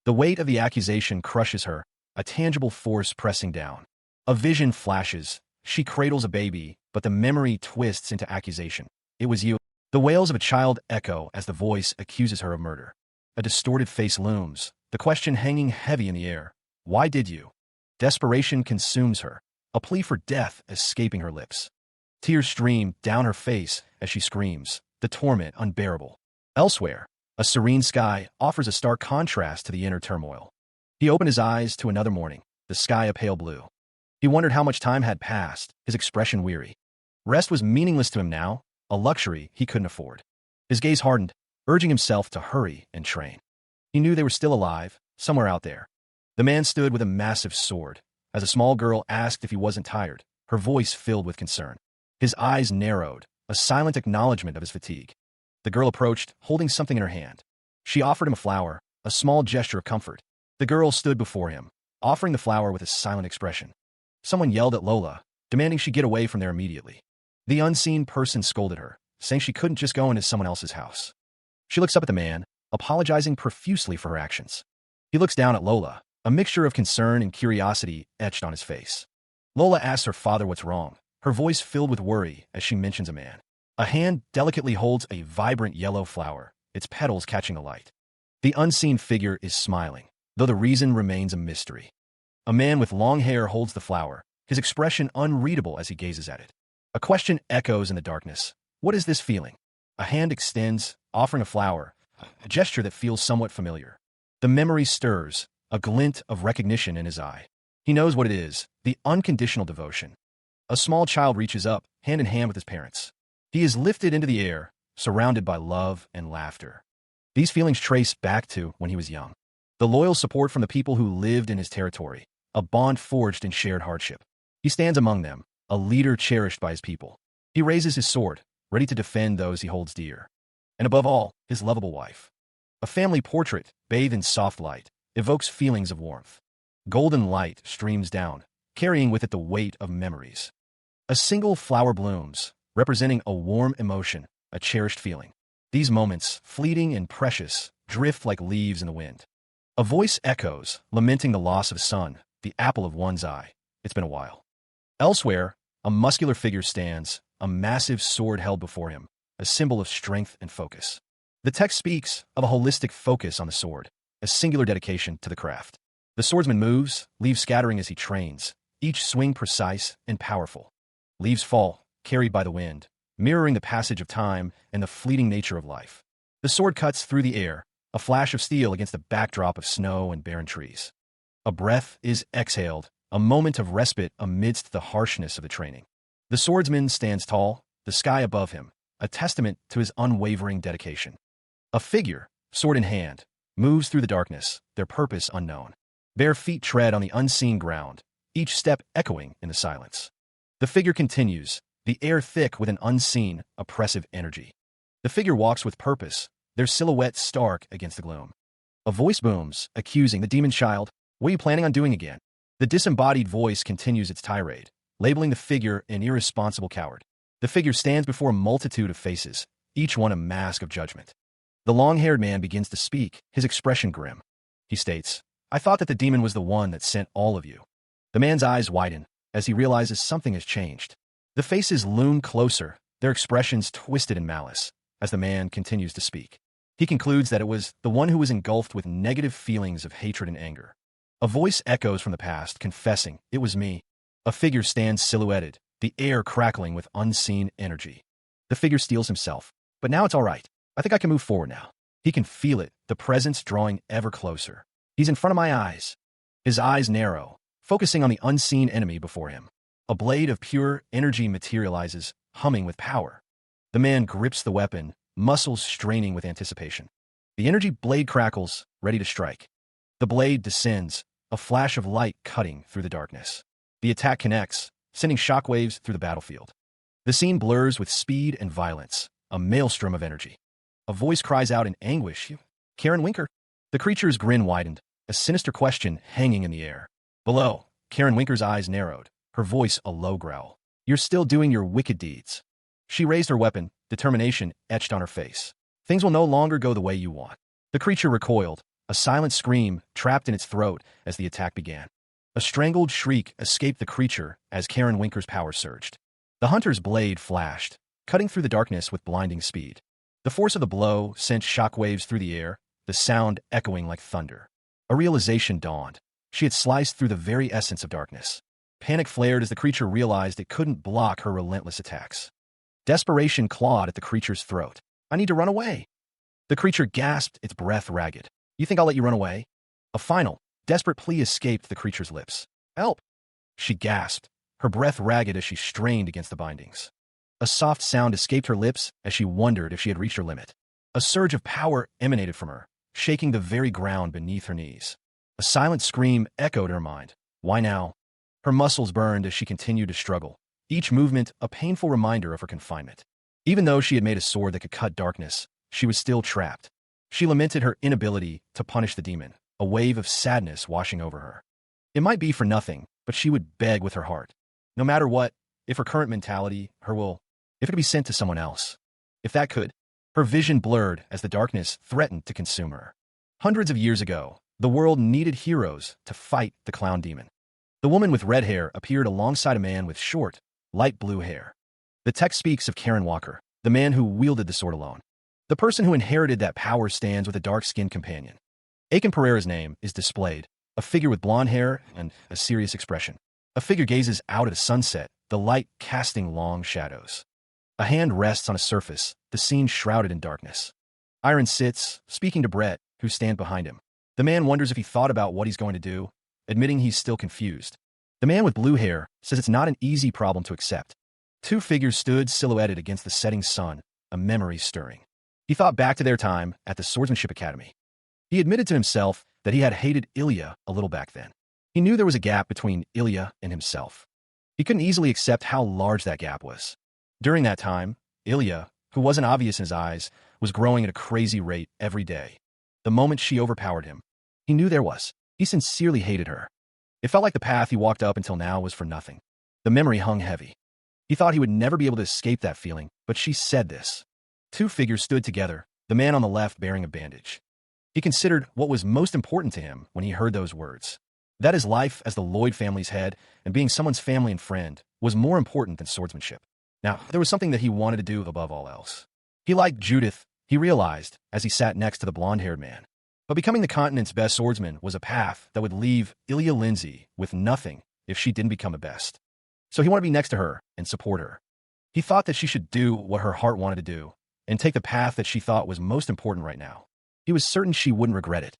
The weight of the accusation crushes her, a tangible force pressing down. A vision flashes. She cradles a baby, but the memory twists into accusation. It was you. The wails of a child echo as the voice accuses her of murder. A distorted face looms, the question hanging heavy in the air. Why did you? Desperation consumes her, a plea for death escaping her lips. Tears stream down her face as she screams, the torment unbearable. Elsewhere, a serene sky offers a stark contrast to the inner turmoil. He opened his eyes to another morning, the sky a pale blue. He wondered how much time had passed, his expression weary. Rest was meaningless to him now, a luxury he couldn't afford. His gaze hardened, urging himself to hurry and train. He knew they were still alive, somewhere out there. The man stood with a massive sword. As a small girl asked if he wasn't tired, her voice filled with concern. His eyes narrowed, a silent acknowledgement of his fatigue. The girl approached, holding something in her hand. She offered him a flower, a small gesture of comfort. The girl stood before him, offering the flower with a silent expression. Someone yelled at Lola, demanding she get away from there immediately. The unseen person scolded her, saying she couldn't just go into someone else's house. She looks up at the man, apologizing profusely for her actions. He looks down at Lola, a mixture of concern and curiosity etched on his face. Lola asks her father what's wrong, her voice filled with worry as she mentions a man. A hand delicately holds a vibrant yellow flower, its petals catching the light. The unseen figure is smiling, though the reason remains a mystery. A man with long hair holds the flower, his expression unreadable as he gazes at it. A question echoes in the darkness. What is this feeling? A hand extends, offering a flower, a gesture that feels somewhat familiar. The memory stirs, a glint of recognition in his eye. He knows what it is, the unconditional devotion. A small child reaches up, hand in hand with his parents. He is lifted into the air, surrounded by love and laughter. These feelings trace back to when he was young. The loyal support from the people who lived in his territory, a bond forged in shared hardship. He stands among them, a leader cherished by his people. He raises his sword, ready to defend those he holds dear. And above all, his lovable wife. A family portrait, bathed in soft light, evokes feelings of warmth. Golden light streams down, carrying with it the weight of memories. A single flower blooms, representing a warm emotion, a cherished feeling. These moments, fleeting and precious, drift like leaves in the wind. A voice echoes, lamenting the loss of a son, the apple of one's eye. It's been a while. Elsewhere, a muscular figure stands, a massive sword held before him, a symbol of strength and focus. The text speaks of a holistic focus on the sword, a singular dedication to the craft. The swordsman moves, leaves scattering as he trains, each swing precise and powerful. Leaves fall, carried by the wind, mirroring the passage of time and the fleeting nature of life. The sword cuts through the air, a flash of steel against a backdrop of snow and barren trees. A breath is exhaled, a moment of respite amidst the harshness of the training. The swordsman stands tall, the sky above him, a testament to his unwavering dedication. A figure, sword in hand, moves through the darkness, their purpose unknown. Bare feet tread on the unseen ground, each step echoing in the silence. The figure continues, the air thick with an unseen, oppressive energy. The figure walks with purpose, their silhouette stark against the gloom. A voice booms, accusing the demon child. What are you planning on doing again? The disembodied voice continues its tirade, labeling the figure an irresponsible coward. The figure stands before a multitude of faces, each one a mask of judgment. The long-haired man begins to speak, his expression grim. He states, I thought that the demon was the one that sent all of you. The man's eyes widen, as he realizes something has changed. The faces loom closer, their expressions twisted in malice, as the man continues to speak. He concludes that it was the one who was engulfed with negative feelings of hatred and anger. A voice echoes from the past, confessing, it was me. A figure stands silhouetted, the air crackling with unseen energy. The figure steels himself. But now it's all right. I think I can move forward now. He can feel it, the presence drawing ever closer. He's in front of my eyes. His eyes narrow, focusing on the unseen enemy before him. A blade of pure energy materializes, humming with power. The man grips the weapon, muscles straining with anticipation. The energy blade crackles, ready to strike. The blade descends, a flash of light cutting through the darkness. The attack connects, sending shockwaves through the battlefield. The scene blurs with speed and violence, a maelstrom of energy. A voice cries out in anguish, Karen Winker? The creature's grin widened, a sinister question hanging in the air. Below, Karen Winker's eyes narrowed, her voice a low growl. You're still doing your wicked deeds. She raised her weapon, determination etched on her face. Things will no longer go the way you want. The creature recoiled, a silent scream trapped in its throat as the attack began. A strangled shriek escaped the creature as Karen Winker's power surged. The hunter's blade flashed, cutting through the darkness with blinding speed. The force of the blow sent shockwaves through the air, the sound echoing like thunder. A realization dawned. She had sliced through the very essence of darkness. Panic flared as the creature realized it couldn't block her relentless attacks. Desperation clawed at the creature's throat. I need to run away. The creature gasped, its breath ragged. You think I'll let you run away? A final, desperate plea escaped the creature's lips. Help! She gasped, her breath ragged as she strained against the bindings. A soft sound escaped her lips as she wondered if she had reached her limit. A surge of power emanated from her, shaking the very ground beneath her knees. A silent scream echoed her mind. Why now? Her muscles burned as she continued to struggle, each movement a painful reminder of her confinement. Even though she had made a sword that could cut darkness, she was still trapped. She lamented her inability to punish the demon, a wave of sadness washing over her. It might be for nothing, but she would beg with her heart. No matter what, if her current mentality, her will, if it could be sent to someone else. If that could. Her vision blurred as the darkness threatened to consume her. Hundreds of years ago, the world needed heroes to fight the clown demon. The woman with red hair appeared alongside a man with short, light blue hair. The text speaks of Karen Walker, the man who wielded the sword alone. The person who inherited that power stands with a dark-skinned companion. Aiken Pereira's name is displayed, a figure with blonde hair and a serious expression. A figure gazes out at a sunset, the light casting long shadows. A hand rests on a surface, the scene shrouded in darkness. Iron sits, speaking to Brett, who stands behind him. The man wonders if he thought about what he's going to do, admitting he's still confused. The man with blue hair says it's not an easy problem to accept. Two figures stood silhouetted against the setting sun, a memory stirring. He thought back to their time at the Swordsmanship Academy. He admitted to himself that he had hated Ilya a little back then. He knew there was a gap between Ilya and himself. He couldn't easily accept how large that gap was. During that time, Ilya, who wasn't obvious in his eyes, was growing at a crazy rate every day. The moment she overpowered him, he knew there was. He sincerely hated her. It felt like the path he walked up until now was for nothing. The memory hung heavy. He thought he would never be able to escape that feeling, but she said this. Two figures stood together, the man on the left bearing a bandage. He considered what was most important to him when he heard those words. That his life as the Lloyd family's head and being someone's family and friend was more important than swordsmanship. Now, there was something that he wanted to do above all else. He liked Judith, he realized, as he sat next to the blonde-haired man. But becoming the continent's best swordsman was a path that would leave Ilya Lindsay with nothing if she didn't become the best. So he wanted to be next to her and support her. He thought that she should do what her heart wanted to do and take the path that she thought was most important right now. He was certain she wouldn't regret it.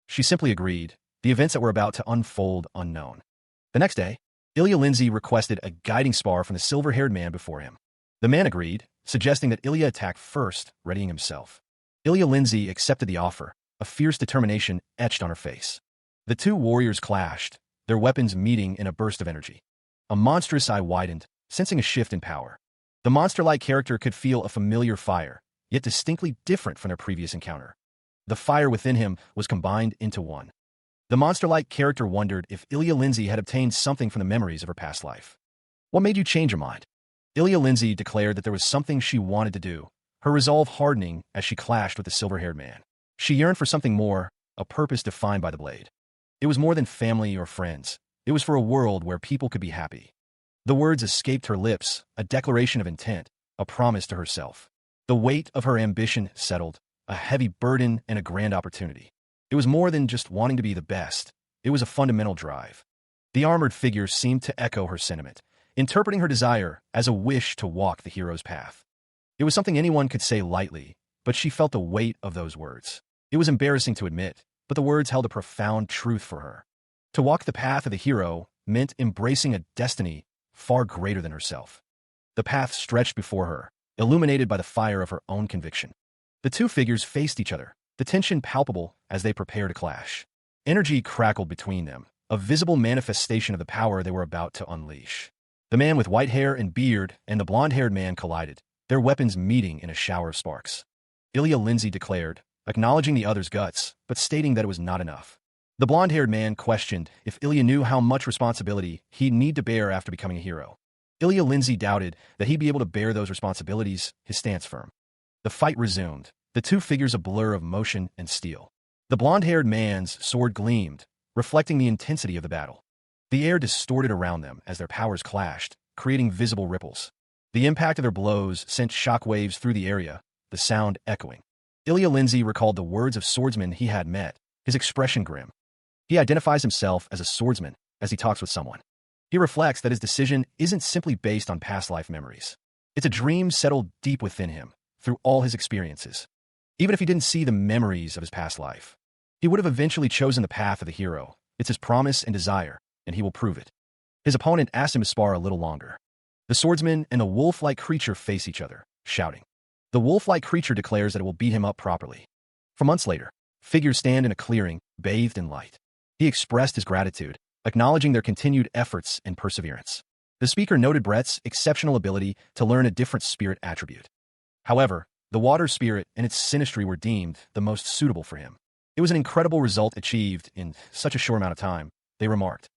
She simply agreed, the events that were about to unfold unknown. The next day, Ilya Lindsay requested a guiding spar from the silver-haired man before him. The man agreed, suggesting that Ilya attack first, readying himself. Ilya Lindsay accepted the offer, a fierce determination etched on her face. The two warriors clashed, their weapons meeting in a burst of energy. A monstrous eye widened, sensing a shift in power. The monster-like character could feel a familiar fire, yet distinctly different from their previous encounter. The fire within him was combined into one. The monster-like character wondered if Ilya Lindsay had obtained something from the memories of her past life. What made you change your mind? Ilya Lindsay declared that there was something she wanted to do, her resolve hardening as she clashed with the silver-haired man. She yearned for something more, a purpose defined by the blade. It was more than family or friends. It was for a world where people could be happy. The words escaped her lips, a declaration of intent, a promise to herself. The weight of her ambition settled, a heavy burden and a grand opportunity. It was more than just wanting to be the best. It was a fundamental drive. The armored figure seemed to echo her sentiment, interpreting her desire as a wish to walk the hero's path. It was something anyone could say lightly, but she felt the weight of those words. It was embarrassing to admit, but the words held a profound truth for her. To walk the path of the hero meant embracing a destiny far greater than herself. The path stretched before her, illuminated by the fire of her own conviction. The two figures faced each other, the tension palpable as they prepared to clash. Energy crackled between them, a visible manifestation of the power they were about to unleash. The man with white hair and beard and the blonde-haired man collided, their weapons meeting in a shower of sparks. Ilya Lindsay declared, acknowledging the other's guts, but stating that it was not enough. The blonde-haired man questioned if Ilya knew how much responsibility he'd need to bear after becoming a hero. Ilya Lindsay doubted that he'd be able to bear those responsibilities, his stance firm. The fight resumed, the two figures a blur of motion and steel. The blonde-haired man's sword gleamed, reflecting the intensity of the battle. The air distorted around them as their powers clashed, creating visible ripples. The impact of their blows sent shockwaves through the area, the sound echoing. Ilya Lindsay recalled the words of swordsmen he had met, his expression grim. He identifies himself as a swordsman as he talks with someone. He reflects that his decision isn't simply based on past life memories. It's a dream settled deep within him, through all his experiences. Even if he didn't see the memories of his past life, he would have eventually chosen the path of the hero. It's his promise and desire, and he will prove it. His opponent asked him to spar a little longer. The swordsman and the wolf-like creature face each other, shouting. The wolf-like creature declares that it will beat him up properly. For months later, figures stand in a clearing, bathed in light. He expressed his gratitude, acknowledging their continued efforts and perseverance. The speaker noted Brett's exceptional ability to learn a different spirit attribute. However, the water spirit and its synastry were deemed the most suitable for him. It was an incredible result achieved in such a short amount of time, they remarked.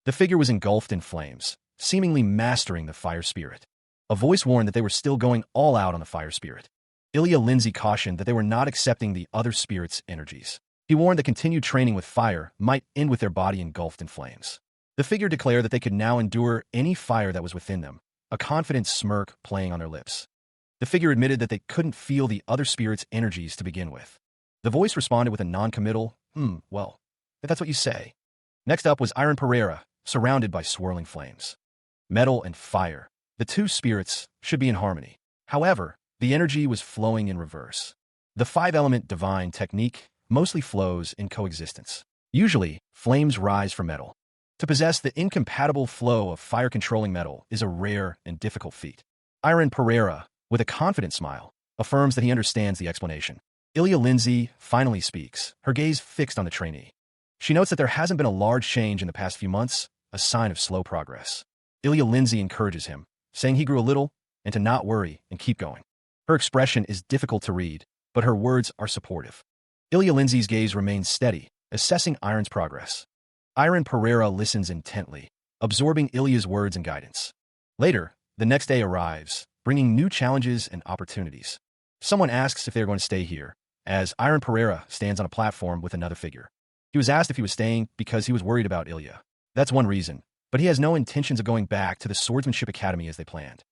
The figure was engulfed in flames, seemingly mastering the fire spirit. A voice warned that they were still going all out on the fire spirit. Ilya Lindsay cautioned that they were not accepting the other spirit's energies. He warned that continued training with fire might end with their body engulfed in flames. The figure declared that they could now endure any fire that was within them, a confident smirk playing on their lips. The figure admitted that they couldn't feel the other spirit's energies to begin with. The voice responded with a non-committal, well, if that's what you say. Next up was Iron Pereira, surrounded by swirling flames. Metal and fire. The two spirits should be in harmony. However, the energy was flowing in reverse. The five-element divine technique mostly flows in coexistence. Usually, flames rise from metal. To possess the incompatible flow of fire-controlling metal is a rare and difficult feat. Iron Pereira, with a confident smile, affirms that he understands the explanation. Ilya Lindsay finally speaks, her gaze fixed on the trainee. She notes that there hasn't been a large change in the past few months, a sign of slow progress. Ilya Lindsay encourages him, saying he grew a little, and to not worry and keep going. Her expression is difficult to read, but her words are supportive. Ilya Lindsay's gaze remains steady, assessing Iron's progress. Iron Pereira listens intently, absorbing Ilya's words and guidance. Later, the next day arrives, bringing new challenges and opportunities. Someone asks if they are going to stay here, as Iron Pereira stands on a platform with another figure. He was asked if he was staying because he was worried about Ilya. That's one reason, but he has no intentions of going back to the Swordsmanship Academy as they planned.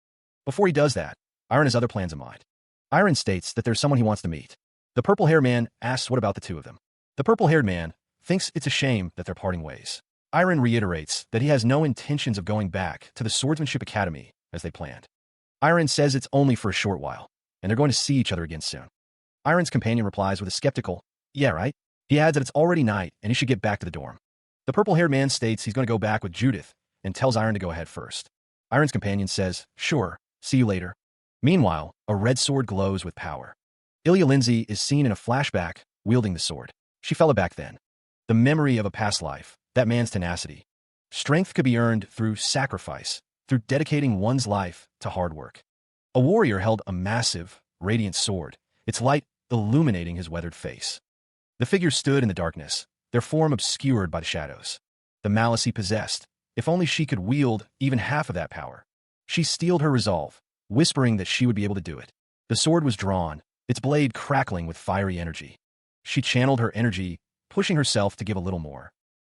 Before he does that, Iron has other plans in mind. Iron states that there's someone he wants to meet. The purple-haired man asks what about the two of them. The purple-haired man thinks it's a shame that they're parting ways. Iron reiterates that he has no intentions of going back to the Swordsmanship Academy as they planned. Iron says it's only for a short while, and they're going to see each other again soon. Iron's companion replies with a skeptical, "Yeah, right?" He adds that it's already night and he should get back to the dorm. The purple-haired man states he's going to go back with Judith and tells Iron to go ahead first. Iron's companion says, "Sure, see you later." Meanwhile, a red sword glows with power. Ilya Lindsay is seen in a flashback wielding the sword. She fell aback then. The memory of a past life, that man's tenacity. Strength could be earned through sacrifice, through dedicating one's life to hard work. A warrior held a massive, radiant sword, its light illuminating his weathered face. The figure stood in the darkness, their form obscured by the shadows. The malice he possessed, if only she could wield even half of that power. She steeled her resolve, whispering that she would be able to do it. The sword was drawn, its blade crackling with fiery energy. She channeled her energy, pushing herself to give a little more.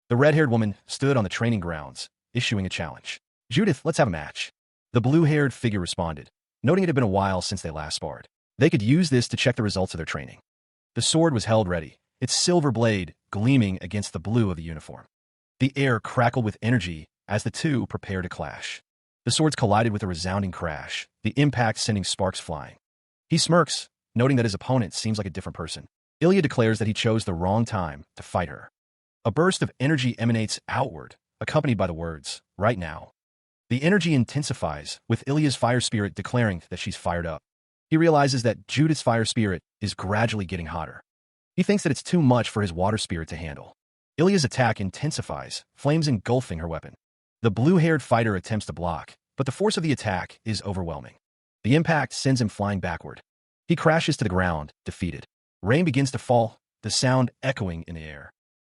The red-haired woman stood on the training grounds, issuing a challenge. "Judith, let's have a match." The blue-haired figure responded, noting it had been a while since they last sparred. They could use this to check the results of their training. The sword was held ready, its silver blade gleaming against the blue of the uniform. The air crackled with energy as the two prepared to clash. The swords collided with a resounding crash, the impact sending sparks flying. He smirks, noting that his opponent seems like a different person. Ilya declares that he chose the wrong time to fight her. A burst of energy emanates outward, accompanied by the words, "Right now." The energy intensifies, with Ilya's fire spirit declaring that she's fired up. He realizes that Judith's fire spirit is gradually getting hotter. He thinks that it's too much for his water spirit to handle. Ilya's attack intensifies, flames engulfing her weapon. The blue-haired fighter attempts to block, but the force of the attack is overwhelming. The impact sends him flying backward. He crashes to the ground, defeated. Rain begins to fall, the sound echoing in the air.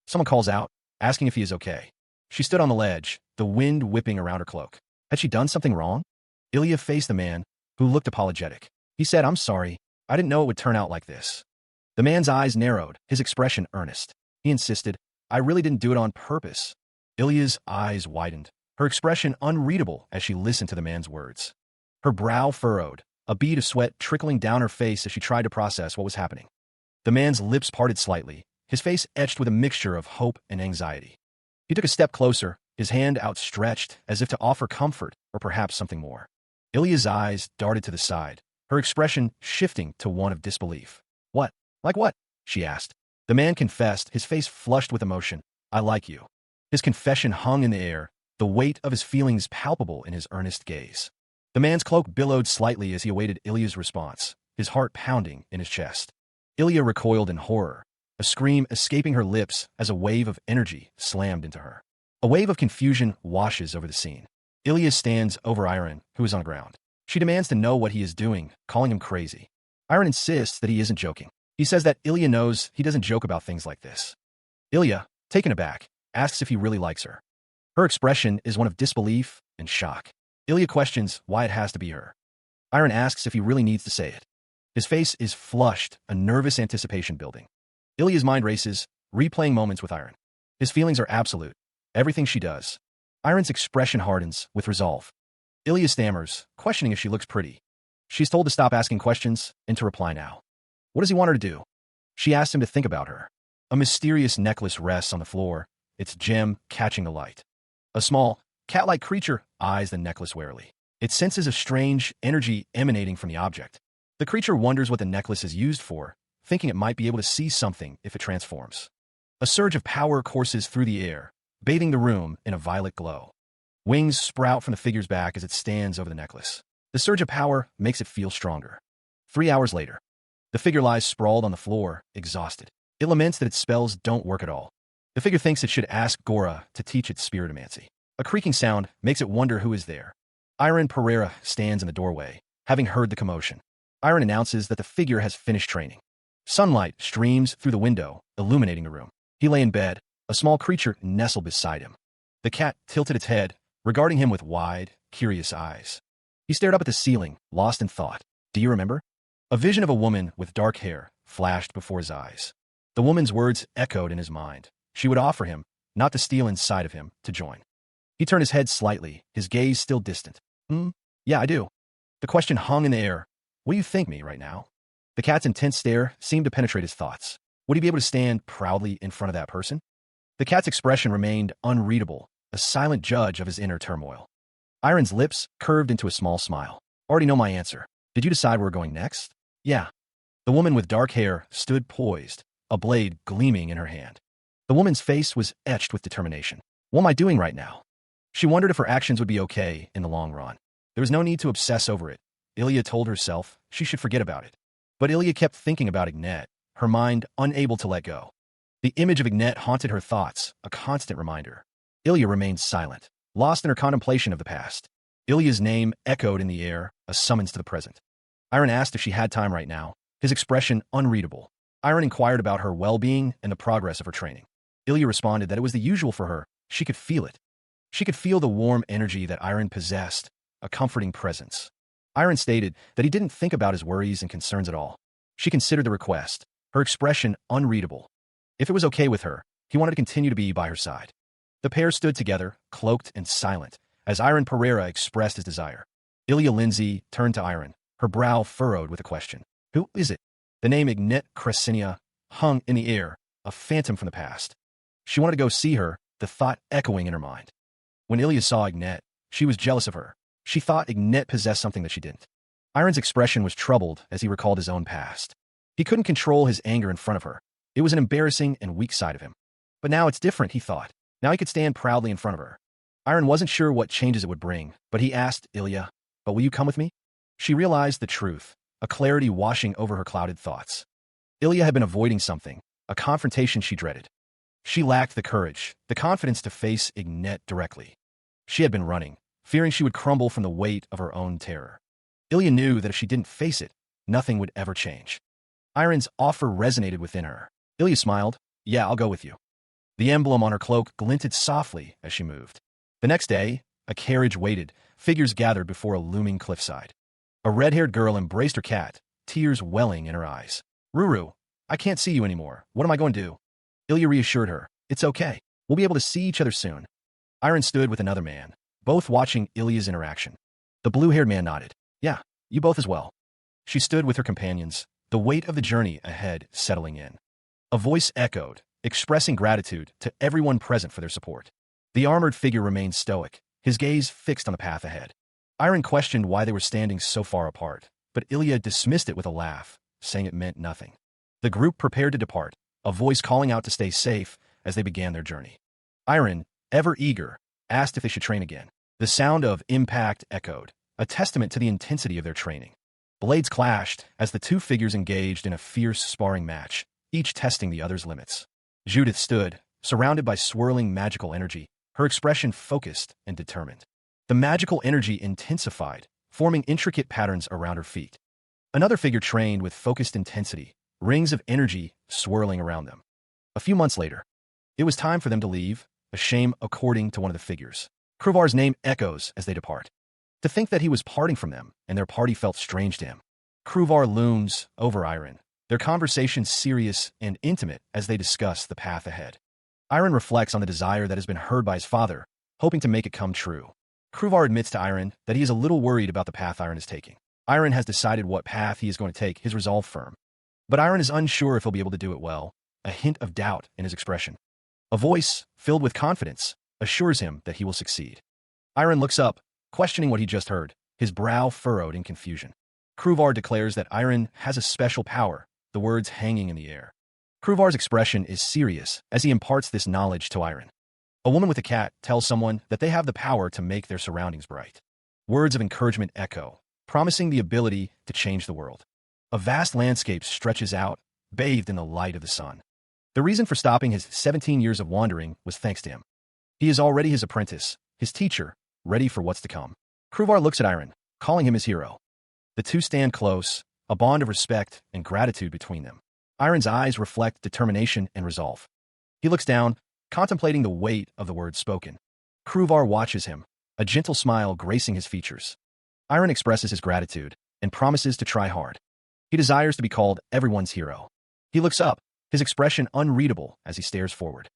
Someone calls out, asking if he is okay. She stood on the ledge, the wind whipping around her cloak. Had she done something wrong? Ilya faced the man, who looked apologetic. He said, "I'm sorry. I didn't know it would turn out like this." The man's eyes narrowed, his expression earnest. He insisted, "I really didn't do it on purpose." Ilya's eyes widened, her expression unreadable as she listened to the man's words. Her brow furrowed, a bead of sweat trickling down her face as she tried to process what was happening. The man's lips parted slightly, his face etched with a mixture of hope and anxiety. He took a step closer, his hand outstretched as if to offer comfort or perhaps something more. Ilya's eyes darted to the side, her expression shifting to one of disbelief. "What? Like what?" she asked. The man confessed, his face flushed with emotion. "I like you." His confession hung in the air, the weight of his feelings palpable in his earnest gaze. The man's cloak billowed slightly as he awaited Ilya's response, his heart pounding in his chest. Ilya recoiled in horror, a scream escaping her lips as a wave of energy slammed into her. A wave of confusion washes over the scene. Ilya stands over Iron, who is on the ground. She demands to know what he is doing, calling him crazy. Iron insists that he isn't joking. He says that Ilya knows he doesn't joke about things like this. Ilya, taken aback, asks if he really likes her. Her expression is one of disbelief and shock. Ilya questions why it has to be her. Iron asks if he really needs to say it. His face is flushed, a nervous anticipation building. Ilya's mind races, replaying moments with Iron. His feelings are absolute. Everything she does. Iron's expression hardens with resolve. Ilya stammers, questioning if she looks pretty. She's told to stop asking questions and to reply now. What does he want her to do? She asks him to think about her. A mysterious necklace rests on the floor, its gem catching the light. A small, cat-like creature eyes the necklace warily. It senses a strange energy emanating from the object. The creature wonders what the necklace is used for, thinking it might be able to see something if it transforms. A surge of power courses through the air, bathing the room in a violet glow. Wings sprout from the figure's back as it stands over the necklace. The surge of power makes it feel stronger. 3 hours later, the figure lies sprawled on the floor, exhausted. It laments that its spells don't work at all. The figure thinks it should ask Gora to teach it spiritomancy. A creaking sound makes it wonder who is there. Iron Pereira stands in the doorway, having heard the commotion. Iron announces that the figure has finished training. Sunlight streams through the window, illuminating the room. He lay in bed, a small creature nestled beside him. The cat tilted its head, regarding him with wide, curious eyes. He stared up at the ceiling, lost in thought. Do you remember? A vision of a woman with dark hair flashed before his eyes. The woman's words echoed in his mind. She would offer him, not to steal inside of him, to join. He turned his head slightly, his gaze still distant. Yeah, I do. The question hung in the air. What do you think me right now? The cat's intense stare seemed to penetrate his thoughts. Would he be able to stand proudly in front of that person? The cat's expression remained unreadable, a silent judge of his inner turmoil. Iron's lips curved into a small smile. Already know my answer. Did you decide where we're going next? Yeah. The woman with dark hair stood poised, a blade gleaming in her hand. The woman's face was etched with determination. What am I doing right now? She wondered if her actions would be okay in the long run. There was no need to obsess over it. Ilya told herself she should forget about it. But Ilya kept thinking about Ignet, her mind unable to let go. The image of Ignet haunted her thoughts, a constant reminder. Ilya remained silent, lost in her contemplation of the past. Ilya's name echoed in the air, a summons to the present. Iron asked if she had time right now, his expression unreadable. Iron inquired about her well-being and the progress of her training. Ilya responded that it was the usual for her. She could feel it. She could feel the warm energy that Iron possessed, a comforting presence. Iron stated that he didn't think about his worries and concerns at all. She considered the request, her expression unreadable. If it was okay with her, he wanted to continue to be by her side. The pair stood together, cloaked and silent, as Iron Pereira expressed his desire. Ilya Lindsay turned to Iron, her brow furrowed with a question. Who is it? The name Ignet Cresinia hung in the air, a phantom from the past. She wanted to go see her, the thought echoing in her mind. When Ilya saw Ignet, she was jealous of her. She thought Ignet possessed something that she didn't. Iron's expression was troubled as he recalled his own past. He couldn't control his anger in front of her. It was an embarrassing and weak side of him. But now it's different, he thought. Now he could stand proudly in front of her. Iron wasn't sure what changes it would bring, but he asked Ilya, "But will you come with me?" She realized the truth, a clarity washing over her clouded thoughts. Ilya had been avoiding something, a confrontation she dreaded. She lacked the courage, the confidence to face Ignet directly. She had been running, fearing she would crumble from the weight of her own terror. Ilya knew that if she didn't face it, nothing would ever change. Iron's offer resonated within her. Ilya smiled. Yeah, I'll go with you. The emblem on her cloak glinted softly as she moved. The next day, a carriage waited, figures gathered before a looming cliffside. A red-haired girl embraced her cat, tears welling in her eyes. Ruru, I can't see you anymore. What am I going to do? Ilya reassured her. It's okay. We'll be able to see each other soon. Iron stood with another man, both watching Ilya's interaction. The blue-haired man nodded. Yeah, you both as well. She stood with her companions, the weight of the journey ahead settling in. A voice echoed, expressing gratitude to everyone present for their support. The armored figure remained stoic, his gaze fixed on the path ahead. Iron questioned why they were standing so far apart, but Ilya dismissed it with a laugh, saying it meant nothing. The group prepared to depart, a voice calling out to stay safe as they began their journey. Iron, ever eager, asked if they should train again. The sound of impact echoed, a testament to the intensity of their training. Blades clashed as the two figures engaged in a fierce sparring match, each testing the other's limits. Judith stood, surrounded by swirling magical energy, her expression focused and determined. The magical energy intensified, forming intricate patterns around her feet. Another figure trained with focused intensity, rings of energy swirling around them. A few months later, it was time for them to leave, a shame according to one of the figures. Kruvar's name echoes as they depart. To think that he was parting from them, and their party felt strange to him. Kruvar looms over Iron, their conversation serious and intimate as they discuss the path ahead. Iron reflects on the desire that has been heard by his father, hoping to make it come true. Kruvar admits to Iron that he is a little worried about the path Iron is taking. Iron has decided what path he is going to take, his resolve firm. But Iron is unsure if he'll be able to do it well, a hint of doubt in his expression. A voice, filled with confidence, assures him that he will succeed. Iron looks up, questioning what he just heard, his brow furrowed in confusion. Kruvar declares that Iron has a special power, the words hanging in the air. Kruvar's expression is serious as he imparts this knowledge to Iron. A woman with a cat tells someone that they have the power to make their surroundings bright. Words of encouragement echo, promising the ability to change the world. A vast landscape stretches out, bathed in the light of the sun. The reason for stopping his 17 years of wandering was thanks to him. He is already his apprentice, his teacher, ready for what's to come. Kruvar looks at Iron, calling him his hero. The two stand close, a bond of respect and gratitude between them. Iron's eyes reflect determination and resolve. He looks down, contemplating the weight of the words spoken. Kruvar watches him, a gentle smile gracing his features. Iron expresses his gratitude and promises to try hard. He desires to be called everyone's hero. He looks up, his expression unreadable as he stares forward.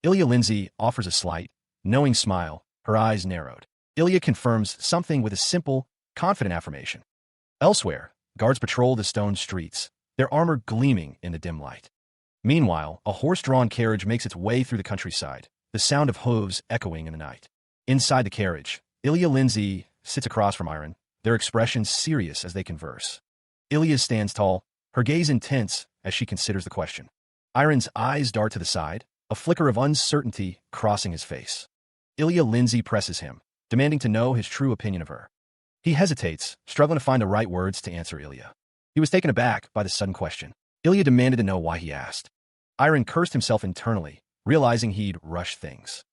Ilya Lindsay offers a slight, knowing smile, her eyes narrowed. Ilya confirms something with a simple, confident affirmation. Elsewhere, guards patrol the stone streets, their armor gleaming in the dim light. Meanwhile, a horse-drawn carriage makes its way through the countryside, the sound of hooves echoing in the night. Inside the carriage, Ilya Lindsay sits across from Iron, their expressions serious as they converse. Ilya stands tall, her gaze intense as she considers the question. Iron's eyes dart to the side, a flicker of uncertainty crossing his face. Ilya Lindsay presses him, demanding to know his true opinion of her. He hesitates, struggling to find the right words to answer Ilya. He was taken aback by the sudden question. Ilya demanded to know why he asked. Iron cursed himself internally, realizing he'd rushed things.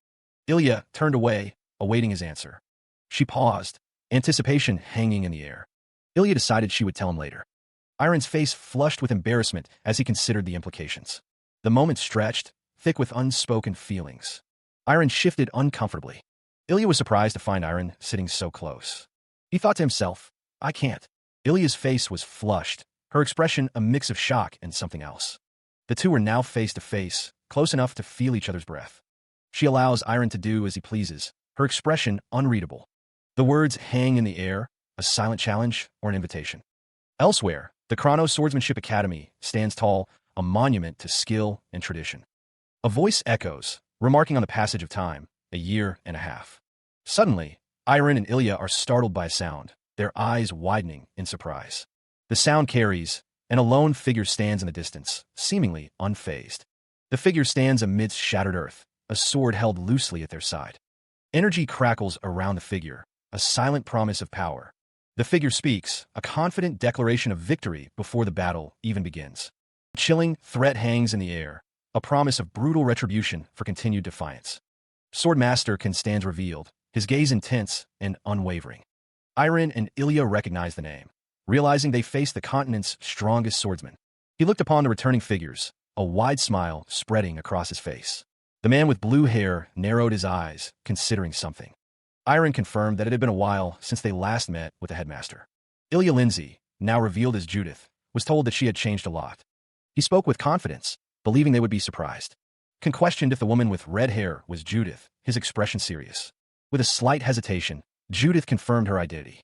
Ilya turned away, awaiting his answer. She paused, anticipation hanging in the air. Ilya decided she would tell him later. Iron's face flushed with embarrassment as he considered the implications. The moment stretched, thick with unspoken feelings. Iron shifted uncomfortably. Ilya was surprised to find Iron sitting so close. He thought to himself, I can't. Ilya's face was flushed, her expression a mix of shock and something else. The two were now face to face, close enough to feel each other's breath. She allows Iron to do as he pleases, her expression unreadable. The words hang in the air, a silent challenge or an invitation. Elsewhere, the Chronos Swordsmanship Academy stands tall, a monument to skill and tradition. A voice echoes, remarking on the passage of time, a year and a half. Suddenly, Iron and Ilya are startled by a sound, their eyes widening in surprise. The sound carries, and a lone figure stands in the distance, seemingly unfazed. The figure stands amidst shattered earth, a sword held loosely at their side. Energy crackles around the figure, a silent promise of power. The figure speaks, a confident declaration of victory before the battle even begins. A chilling threat hangs in the air, a promise of brutal retribution for continued defiance. Swordmaster Kan stands revealed, his gaze intense and unwavering. Iron and Ilya recognize the name, realizing they face the continent's strongest swordsman. He looked upon the returning figures, a wide smile spreading across his face. The man with blue hair narrowed his eyes, considering something. Iron confirmed that it had been a while since they last met with the headmaster. Ilya Lindsay, now revealed as Judith, was told that she had changed a lot. He spoke with confidence, believing they would be surprised. Kan questioned if the woman with red hair was Judith, his expression serious. With a slight hesitation, Judith confirmed her identity.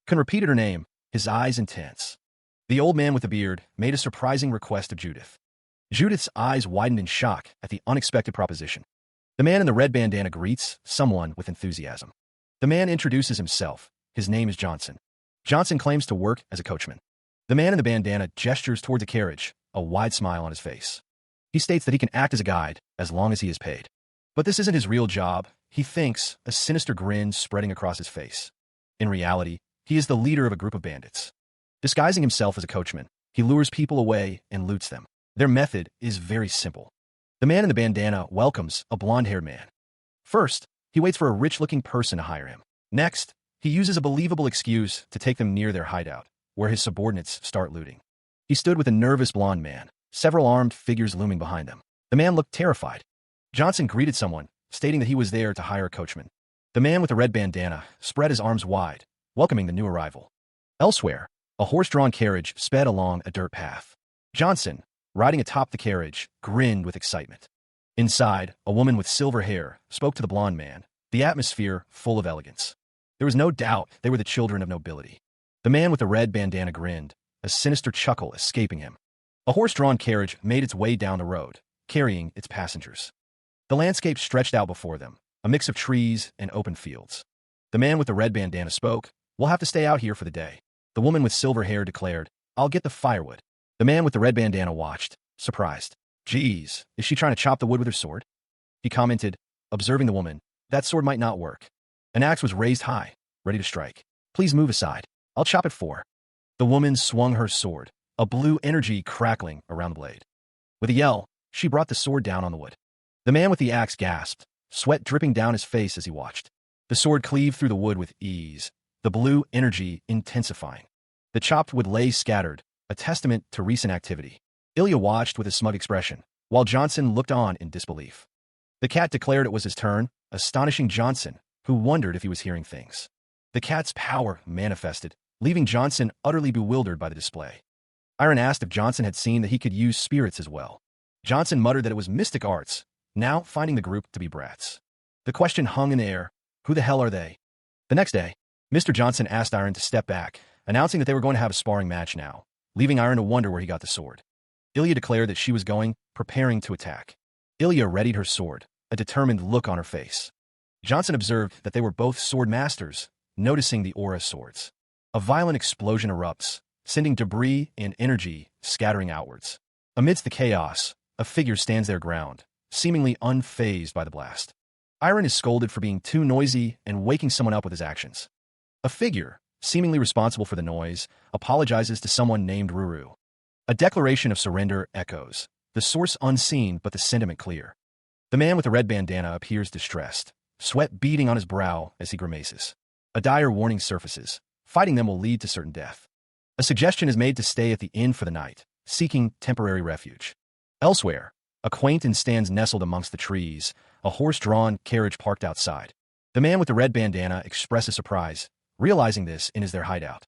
Kan repeated her name, his eyes intense. The old man with the beard made a surprising request of Judith. Judith's eyes widened in shock at the unexpected proposition. The man in the red bandana greets someone with enthusiasm. The man introduces himself. His name is Johnson. Johnson claims to work as a coachman. The man in the bandana gestures towards a carriage, a wide smile on his face. He states that he can act as a guide as long as he is paid. But this isn't his real job, he thinks, a sinister grin spreading across his face. In reality, he is the leader of a group of bandits. Disguising himself as a coachman, he lures people away and loots them. Their method is very simple. The man in the bandana welcomes a blonde-haired man. First, he waits for a rich-looking person to hire him. Next, he uses a believable excuse to take them near their hideout, where his subordinates start looting. He stood with a nervous blonde man, several armed figures looming behind them. The man looked terrified. Johnson greeted someone, stating that he was there to hire a coachman. The man with the red bandana spread his arms wide, welcoming the new arrival. Elsewhere, a horse-drawn carriage sped along a dirt path. Johnson, riding atop the carriage, grinned with excitement. Inside, a woman with silver hair spoke to the blond man, the atmosphere full of elegance. There was no doubt they were the children of nobility. The man with the red bandana grinned, a sinister chuckle escaping him. A horse-drawn carriage made its way down the road, carrying its passengers. The landscape stretched out before them, a mix of trees and open fields. The man with the red bandana spoke, "We'll have to stay out here for the day." The woman with silver hair declared, "I'll get the firewood." The man with the red bandana watched, surprised. "Geez, is she trying to chop the wood with her sword?" He commented, observing the woman, "That sword might not work." An axe was raised high, ready to strike. "Please move aside. I'll chop it for." The woman swung her sword, a blue energy crackling around the blade. With a yell, she brought the sword down on the wood. The man with the axe gasped, sweat dripping down his face as he watched. The sword cleaved through the wood with ease, the blue energy intensifying. The chopped wood lay scattered, a testament to recent activity. Ilya watched with a smug expression, while Johnson looked on in disbelief. The cat declared it was his turn, astonishing Johnson, who wondered if he was hearing things. The cat's power manifested, leaving Johnson utterly bewildered by the display. Iron asked if Johnson had seen that he could use spirits as well. Johnson muttered that it was mystic arts, now finding the group to be brats. The question hung in the air, who the hell are they? The next day, Mr. Johnson asked Iron to step back, announcing that they were going to have a sparring match now, leaving Iron to wonder where he got the sword. Ilya declared that she was going, preparing to attack. Ilya readied her sword, a determined look on her face. Johnson observed that they were both sword masters, noticing the aura swords. A violent explosion erupts, sending debris and energy scattering outwards. Amidst the chaos, a figure stands their ground, seemingly unfazed by the blast. Iron is scolded for being too noisy and waking someone up with his actions. A figure, seemingly responsible for the noise, apologizes to someone named Ruru. A declaration of surrender echoes, the source unseen but the sentiment clear. The man with the red bandana appears distressed, sweat beading on his brow as he grimaces. A dire warning surfaces. Fighting them will lead to certain death. A suggestion is made to stay at the inn for the night, seeking temporary refuge. Elsewhere, a quaint inn stands nestled amongst the trees, a horse-drawn carriage parked outside. The man with the red bandana expresses surprise, realizing this is their hideout.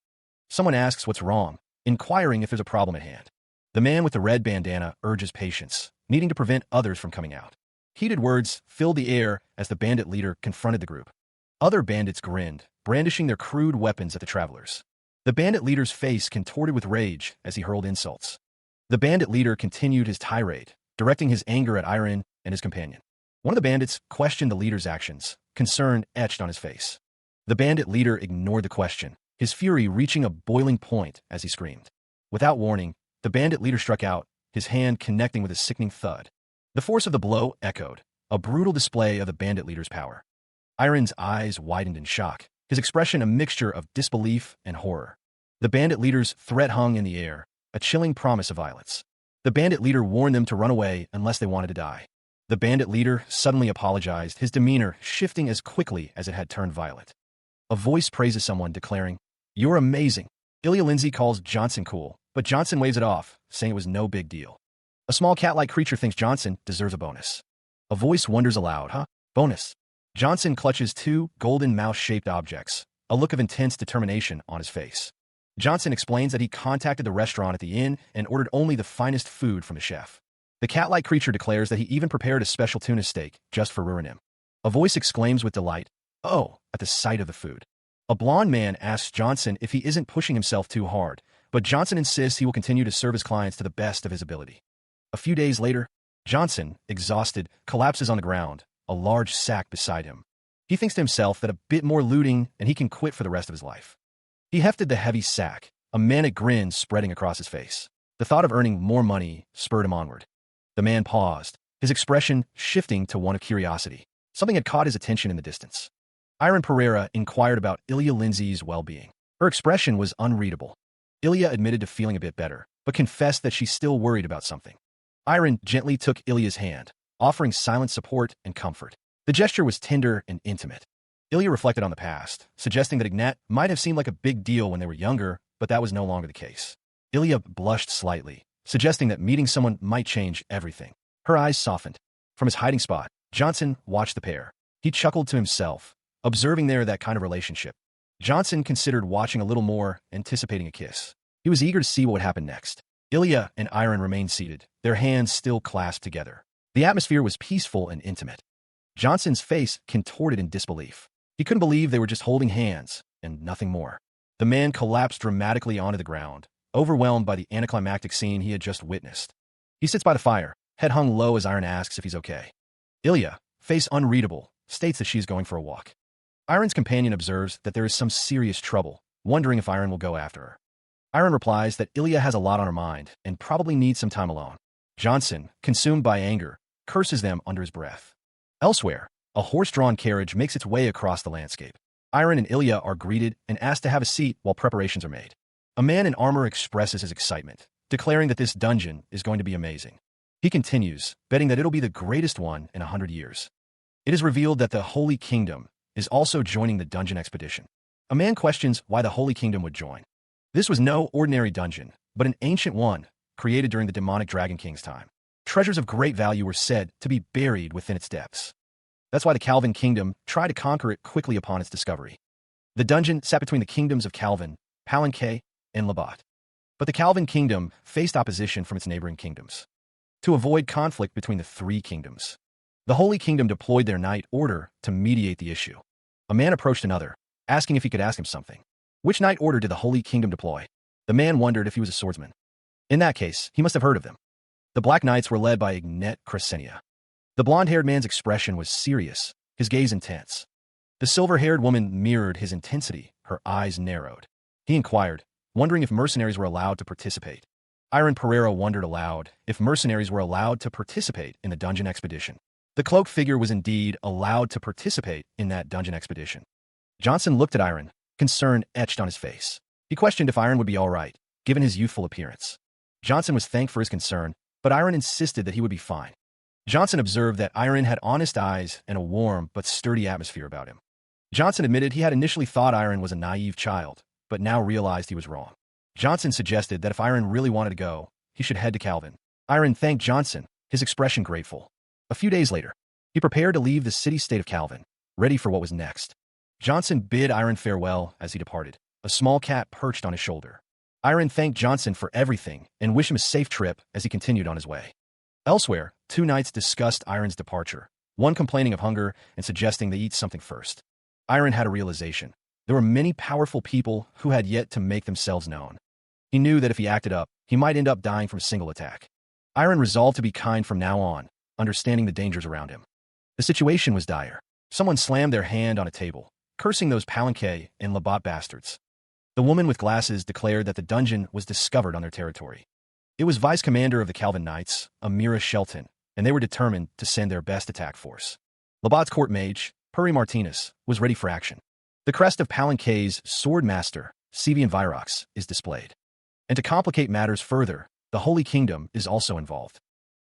Someone asks what's wrong, inquiring if there's a problem at hand. The man with the red bandana urges patience, needing to prevent others from coming out. Heated words filled the air as the bandit leader confronted the group. Other bandits grinned, brandishing their crude weapons at the travelers. The bandit leader's face contorted with rage as he hurled insults. The bandit leader continued his tirade, directing his anger at Iron and his companion. One of the bandits questioned the leader's actions, concern etched on his face. The bandit leader ignored the question, his fury reaching a boiling point as he screamed. Without warning, the bandit leader struck out, his hand connecting with a sickening thud. The force of the blow echoed, a brutal display of the bandit leader's power. Iron's eyes widened in shock, his expression a mixture of disbelief and horror. The bandit leader's threat hung in the air, a chilling promise of violence. The bandit leader warned them to run away unless they wanted to die. The bandit leader suddenly apologized, his demeanor shifting as quickly as it had turned violent. A voice praises someone, declaring, "You're amazing." Ilya Lindsay calls Johnson cool, but Johnson waves it off, saying it was no big deal. A small cat-like creature thinks Johnson deserves a bonus. A voice wonders aloud, "Huh? Bonus?" Johnson clutches two golden mouse-shaped objects, a look of intense determination on his face. Johnson explains that he contacted the restaurant at the inn and ordered only the finest food from the chef. The cat-like creature declares that he even prepared a special tuna steak just for Ruinim. A voice exclaims with delight, "Oh," at the sight of the food. A blond man asks Johnson if he isn't pushing himself too hard, but Johnson insists he will continue to serve his clients to the best of his ability. A few days later, Johnson, exhausted, collapses on the ground, a large sack beside him. He thinks to himself that a bit more looting and he can quit for the rest of his life. He hefted the heavy sack, a manic grin spreading across his face. The thought of earning more money spurred him onward. The man paused, his expression shifting to one of curiosity. Something had caught his attention in the distance. Iron Pereira inquired about Ilya Lindsay's well-being. Her expression was unreadable. Ilya admitted to feeling a bit better, but confessed that she's still worried about something. Iron gently took Ilya's hand, offering silent support and comfort. The gesture was tender and intimate. Ilya reflected on the past, suggesting that Ignat might have seemed like a big deal when they were younger, but that was no longer the case. Ilya blushed slightly, suggesting that meeting someone might change everything. Her eyes softened. From his hiding spot, Johnson watched the pair. He chuckled to himself, observing that kind of relationship. Johnson considered watching a little more, anticipating a kiss. He was eager to see what would happen next. Ilya and Iron remained seated, their hands still clasped together. The atmosphere was peaceful and intimate. Johnson's face contorted in disbelief. He couldn't believe they were just holding hands, and nothing more. The man collapsed dramatically onto the ground, overwhelmed by the anticlimactic scene he had just witnessed. He sits by the fire, head hung low as Iron asks if he's okay. Ilya, face unreadable, states that she's going for a walk. Iron's companion observes that there is some serious trouble, wondering if Iron will go after her. Iron replies that Ilya has a lot on her mind and probably needs some time alone. Johnson, consumed by anger, curses them under his breath. Elsewhere, a horse-drawn carriage makes its way across the landscape. Iron and Ilya are greeted and asked to have a seat while preparations are made. A man in armor expresses his excitement, declaring that this dungeon is going to be amazing. He continues, betting that it'll be the greatest one in 100 years. It is revealed that the Holy Kingdom is also joining the dungeon expedition. A man questions why the Holy Kingdom would join. This was no ordinary dungeon, but an ancient one, created during the demonic Dragon King's time. Treasures of great value were said to be buried within its depths. That's why the Calvin Kingdom tried to conquer it quickly upon its discovery. The dungeon sat between the kingdoms of Calvin, Palanque, and Labat. But the Calvin Kingdom faced opposition from its neighboring kingdoms. To avoid conflict between the three kingdoms, the Holy Kingdom deployed their Knight Order to mediate the issue. A man approached another, asking if he could ask him something. Which Knight Order did the Holy Kingdom deploy? The man wondered if he was a swordsman. In that case, he must have heard of them. The Black Knights were led by Ignet Crescenia. The blonde-haired man's expression was serious, his gaze intense. The silver-haired woman mirrored his intensity, her eyes narrowed. He inquired, wondering if mercenaries were allowed to participate. Iron Pereira wondered aloud if mercenaries were allowed to participate in the dungeon expedition. The cloaked figure was indeed allowed to participate in that dungeon expedition. Johnson looked at Iron, concern etched on his face. He questioned if Iron would be all right, given his youthful appearance. Johnson was thanked for his concern, but Iron insisted that he would be fine. Johnson observed that Iron had honest eyes and a warm but sturdy atmosphere about him. Johnson admitted he had initially thought Iron was a naive child, but now realized he was wrong. Johnson suggested that if Iron really wanted to go, he should head to Calvin. Iron thanked Johnson, his expression grateful. A few days later, he prepared to leave the city-state of Calvin, ready for what was next. Johnson bid Iron farewell as he departed. A small cat perched on his shoulder. Iron thanked Johnson for everything and wished him a safe trip as he continued on his way. Elsewhere, two knights discussed Iron's departure, one complaining of hunger and suggesting they eat something first. Iron had a realization. There were many powerful people who had yet to make themselves known. He knew that if he acted up, he might end up dying from a single attack. Iron resolved to be kind from now on, understanding the dangers around him. The situation was dire. Someone slammed their hand on a table, cursing those Palanque and Labat bastards. The woman with glasses declared that the dungeon was discovered on their territory. It was vice commander of the Calvin Knights, Amira Shelton, and they were determined to send their best attack force. Labat's court mage, Puri Martinez, was ready for action. The crest of Palanque's sword master, Sevian Virox, is displayed. And to complicate matters further, the Holy Kingdom is also involved.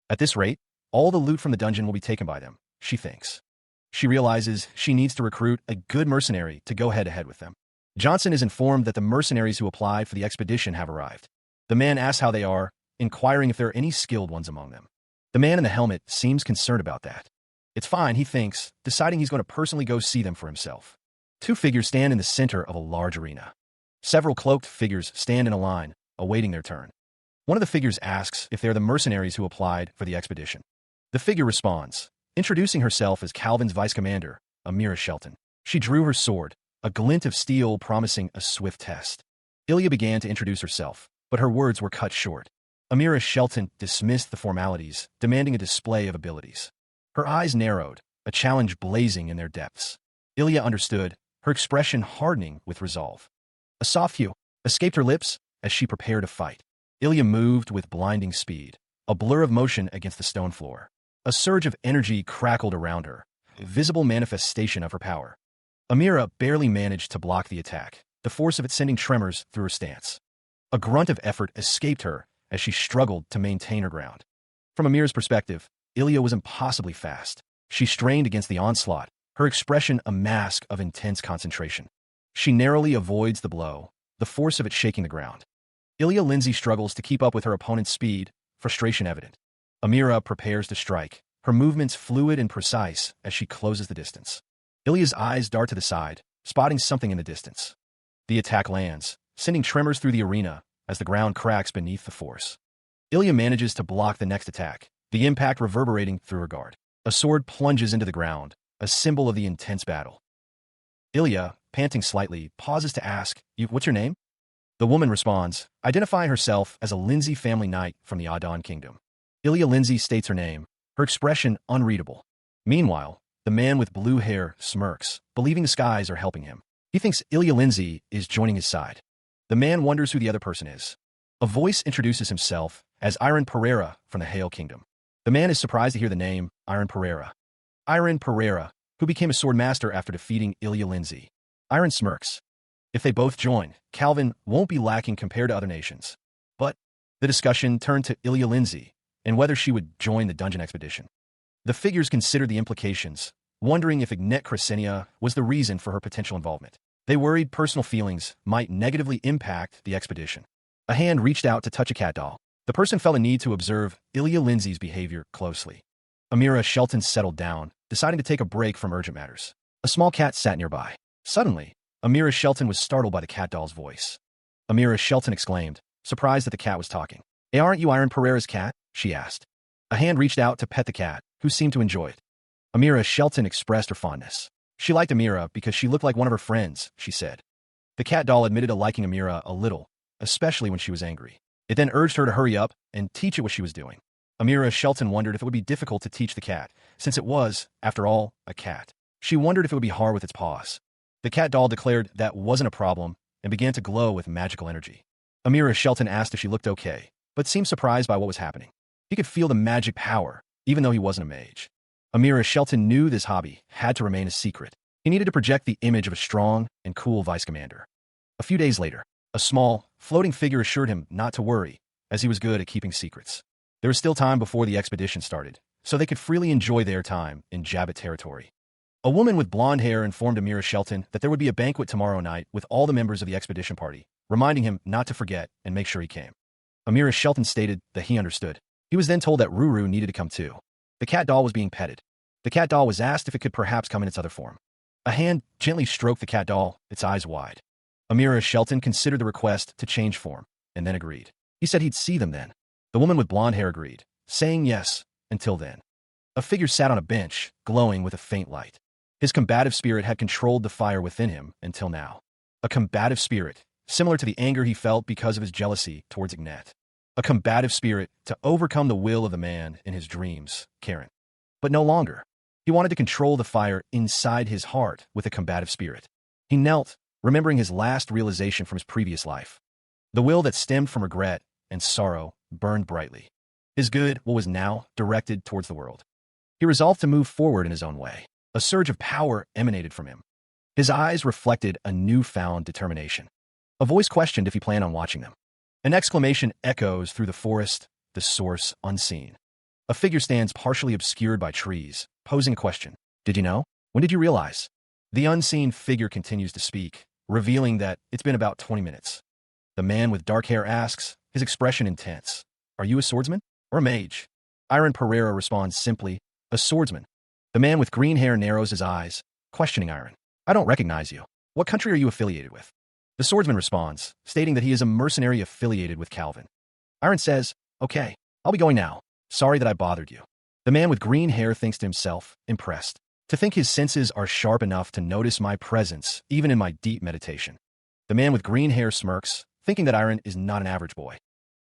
At this rate, all the loot from the dungeon will be taken by them, she thinks. She realizes she needs to recruit a good mercenary to go head-to-head with them. Johnson is informed that the mercenaries who applied for the expedition have arrived. The man asks how they are, inquiring if there are any skilled ones among them. The man in the helmet seems concerned about that. It's fine, he thinks, deciding he's going to personally go see them for himself. Two figures stand in the center of a large arena. Several cloaked figures stand in a line, awaiting their turn. One of the figures asks if they're the mercenaries who applied for the expedition. The figure responds, introducing herself as Calvin's vice commander, Amira Shelton. She drew her sword, a glint of steel promising a swift test. Ilya began to introduce herself, but her words were cut short. Amira Shelton dismissed the formalities, demanding a display of abilities. Her eyes narrowed, a challenge blazing in their depths. Ilya understood, her expression hardening with resolve. A soft hue escaped her lips as she prepared to fight. Ilya moved with blinding speed, a blur of motion against the stone floor. A surge of energy crackled around her, a visible manifestation of her power. Amira barely managed to block the attack, the force of it sending tremors through her stance. A grunt of effort escaped her as she struggled to maintain her ground. From Amira's perspective, Ilya was impossibly fast. She strained against the onslaught, her expression a mask of intense concentration. She narrowly avoids the blow, the force of it shaking the ground. Ilya Lindsay struggles to keep up with her opponent's speed, frustration evident. Amira prepares to strike, her movements fluid and precise as she closes the distance. Ilya's eyes dart to the side, spotting something in the distance. The attack lands, sending tremors through the arena as the ground cracks beneath the force. Ilya manages to block the next attack, the impact reverberating through her guard. A sword plunges into the ground, a symbol of the intense battle. Ilya, panting slightly, pauses to ask, "What's your name?" The woman responds, identifying herself as a Lindsay family knight from the Adon Kingdom. Ilya Lindsay states her name, her expression unreadable. Meanwhile, the man with blue hair smirks, believing the skies are helping him. He thinks Ilya Lindsay is joining his side. The man wonders who the other person is. A voice introduces himself as Iron Pereira from the Hale Kingdom. The man is surprised to hear the name Iron Pereira. Iron Pereira, who became a sword master after defeating Ilya Lindsay. Iron smirks. If they both join, Calvin won't be lacking compared to other nations. But the discussion turned to Ilya Lindsay and whether she would join the dungeon expedition. The figures considered the implications, wondering if Ignet Crescenia was the reason for her potential involvement. They worried personal feelings might negatively impact the expedition. A hand reached out to touch a cat doll. The person felt a need to observe Ilya Lindsay's behavior closely. Amira Shelton settled down, deciding to take a break from urgent matters. A small cat sat nearby. Suddenly, Amira Shelton was startled by the cat doll's voice. Amira Shelton exclaimed, surprised that the cat was talking. "Hey, aren't you Iron Pereira's cat?" she asked. A hand reached out to pet the cat, who seemed to enjoy it. Amira Shelton expressed her fondness. She liked Amira because she looked like one of her friends, she said. The cat doll admitted to liking Amira a little, especially when she was angry. It then urged her to hurry up and teach it what she was doing. Amira Shelton wondered if it would be difficult to teach the cat, since it was, after all, a cat. She wondered if it would be hard with its paws. The cat doll declared that wasn't a problem and began to glow with magical energy. Amira Shelton asked if she looked okay, but seemed surprised by what was happening. He could feel the magic power, even though he wasn't a mage. Amira Shelton knew this hobby had to remain a secret. He needed to project the image of a strong and cool vice commander. A few days later, a small, floating figure assured him not to worry, as he was good at keeping secrets. There was still time before the expedition started, so they could freely enjoy their time in Jabbit territory. A woman with blonde hair informed Amira Shelton that there would be a banquet tomorrow night with all the members of the expedition party, reminding him not to forget and make sure he came. Amira Shelton stated that he understood. He was then told that Ruru needed to come too. The cat doll was being petted. The cat doll was asked if it could perhaps come in its other form. A hand gently stroked the cat doll, its eyes wide. Amira Shelton considered the request to change form, and then agreed. He said he'd see them then. The woman with blonde hair agreed, saying yes, until then. A figure sat on a bench, glowing with a faint light. His combative spirit had controlled the fire within him until now. A combative spirit, similar to the anger he felt because of his jealousy towards Ignet. A combative spirit to overcome the will of the man in his dreams, Karen. But no longer. He wanted to control the fire inside his heart with a combative spirit. He knelt, remembering his last realization from his previous life. The will that stemmed from regret and sorrow burned brightly. His good will was now directed towards the world. He resolved to move forward in his own way. A surge of power emanated from him. His eyes reflected a newfound determination. A voice questioned if he planned on watching them. An exclamation echoes through the forest, the source unseen. A figure stands partially obscured by trees, posing a question. "Did you know? When did you realize?" The unseen figure continues to speak, revealing that it's been about 20 minutes. The man with dark hair asks, his expression intense. "Are you a swordsman or a mage?" Iron Pereira responds simply, "A swordsman." The man with green hair narrows his eyes, questioning Iron. "I don't recognize you. What country are you affiliated with?" The swordsman responds, stating that he is a mercenary affiliated with Calvin. Iron says, "Okay, I'll be going now. Sorry that I bothered you." The man with green hair thinks to himself, impressed. To think his senses are sharp enough to notice my presence, even in my deep meditation. The man with green hair smirks, thinking that Iron is not an average boy.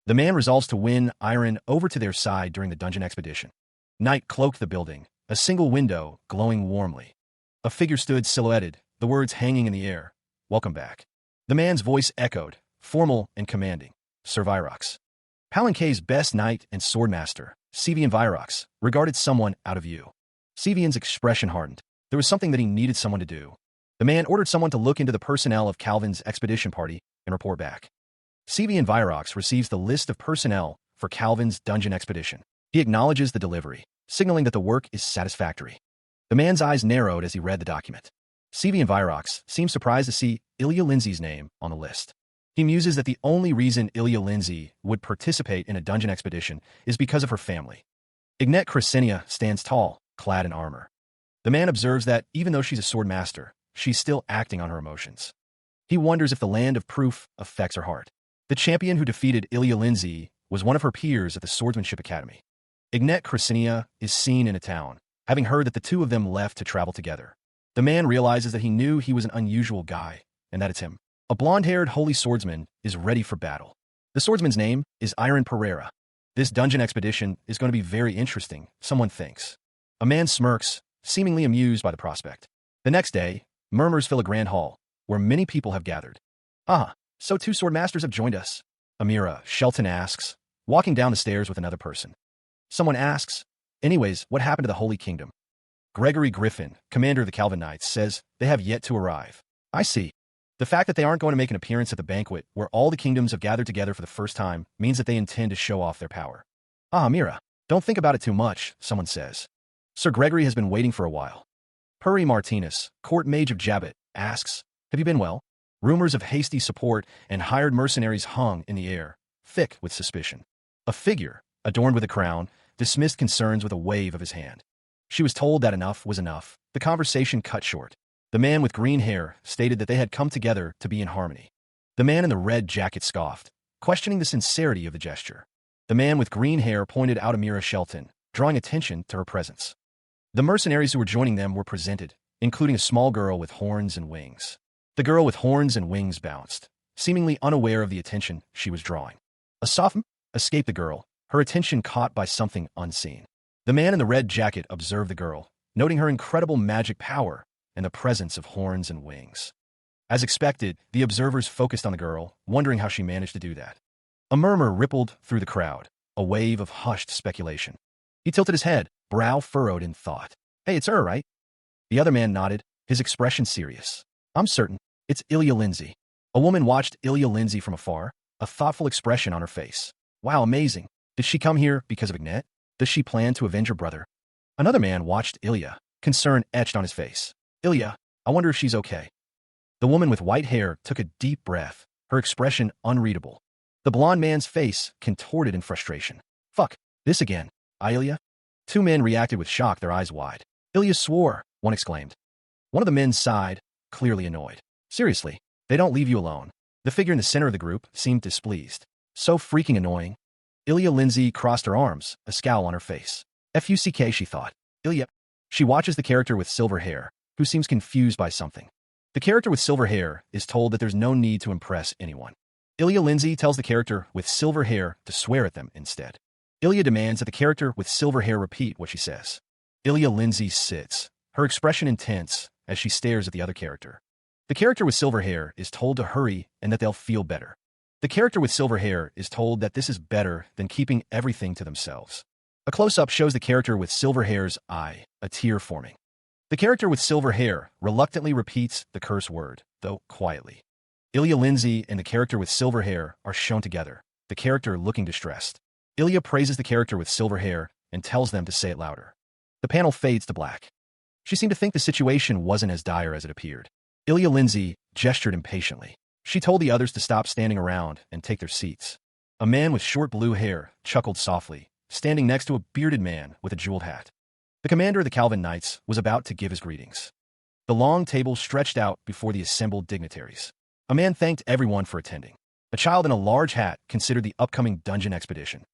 The man resolves to win Iron over to their side during the dungeon expedition. Night cloaked the building, a single window glowing warmly. A figure stood silhouetted, the words hanging in the air. "Welcome back." The man's voice echoed, formal and commanding. Sir Virox. Palinkay's best knight and swordmaster, Sevian Virox, regarded someone out of view. Sevian's expression hardened. There was something that he needed someone to do. The man ordered someone to look into the personnel of Calvin's expedition party and report back. Sevian Virox receives the list of personnel for Calvin's dungeon expedition. He acknowledges the delivery, signaling that the work is satisfactory. The man's eyes narrowed as he read the document. Sevian Virox seems surprised to see Ilya Lindsay's name on the list. He muses that the only reason Ilya Lindsay would participate in a dungeon expedition is because of her family. Ignat Crescinia stands tall, clad in armor. The man observes that, even though she's a sword master, she's still acting on her emotions. He wonders if the land of proof affects her heart. The champion who defeated Ilya Lindsay was one of her peers at the Swordsmanship Academy. Ignat Crescinia is seen in a town, having heard that the two of them left to travel together. The man realizes that he knew he was an unusual guy, and that it's him. A blonde-haired holy swordsman is ready for battle. The swordsman's name is Iron Pereira. This dungeon expedition is going to be very interesting, someone thinks. A man smirks, seemingly amused by the prospect. The next day, murmurs fill a grand hall, where many people have gathered. Ah, so two sword masters have joined us. Amira, Shelton asks, walking down the stairs with another person. Someone asks, anyways, what happened to the Holy Kingdom? Gregory Griffin, commander of the Calvin Knights, says they have yet to arrive. I see. The fact that they aren't going to make an appearance at the banquet where all the kingdoms have gathered together for the first time means that they intend to show off their power. Ah, Amira, don't think about it too much, someone says. Sir Gregory has been waiting for a while. Puri Martinez, court mage of Jabot, asks, have you been well? Rumors of hasty support and hired mercenaries hung in the air, thick with suspicion. A figure, adorned with a crown, dismissed concerns with a wave of his hand. She was told that enough was enough. The conversation cut short. The man with green hair stated that they had come together to be in harmony. The man in the red jacket scoffed, questioning the sincerity of the gesture. The man with green hair pointed out Amira Shelton, drawing attention to her presence. The mercenaries who were joining them were presented, including a small girl with horns and wings. The girl with horns and wings bounced, seemingly unaware of the attention she was drawing. A soft escaped the girl, her attention caught by something unseen. The man in the red jacket observed the girl, noting her incredible magic power and the presence of horns and wings. As expected, the observers focused on the girl, wondering how she managed to do that. A murmur rippled through the crowd, a wave of hushed speculation. He tilted his head, brow furrowed in thought. Hey, it's her, right? The other man nodded, his expression serious. I'm certain. It's Ilya Lindsay. A woman watched Ilya Lindsay from afar, a thoughtful expression on her face. Wow, amazing. Did she come here because of Ignat? Does she plan to avenge her brother? Another man watched Ilya, concern etched on his face. Ilya, I wonder if she's okay. The woman with white hair took a deep breath, her expression unreadable. The blonde man's face contorted in frustration. Fuck, this again. Ilya? Two men reacted with shock, their eyes wide. Ilya swore, one exclaimed. One of the men sighed, clearly annoyed. Seriously, they don't leave you alone. The figure in the center of the group seemed displeased. So freaking annoying. Ilya Lindsay crossed her arms, a scowl on her face. Fuck, she thought. Ilya. She watches the character with silver hair, who seems confused by something. The character with silver hair is told that there's no need to impress anyone. Ilya Lindsay tells the character with silver hair to swear at them instead. Ilya demands that the character with silver hair repeat what she says. Ilya Lindsay sits, her expression intense, as she stares at the other character. The character with silver hair is told to hurry and that they'll feel better. The character with silver hair is told that this is better than keeping everything to themselves. A close-up shows the character with silver hair's eye, a tear forming. The character with silver hair reluctantly repeats the curse word, though quietly. Ilya Lindsay and the character with silver hair are shown together, the character looking distressed. Ilya praises the character with silver hair and tells them to say it louder. The panel fades to black. She seemed to think the situation wasn't as dire as it appeared. Ilya Lindsay gestured impatiently. She told the others to stop standing around and take their seats. A man with short blue hair chuckled softly, standing next to a bearded man with a jeweled hat. The commander of the Calvin Knights was about to give his greetings. The long table stretched out before the assembled dignitaries. A man thanked everyone for attending. A child in a large hat considered the upcoming dungeon expedition.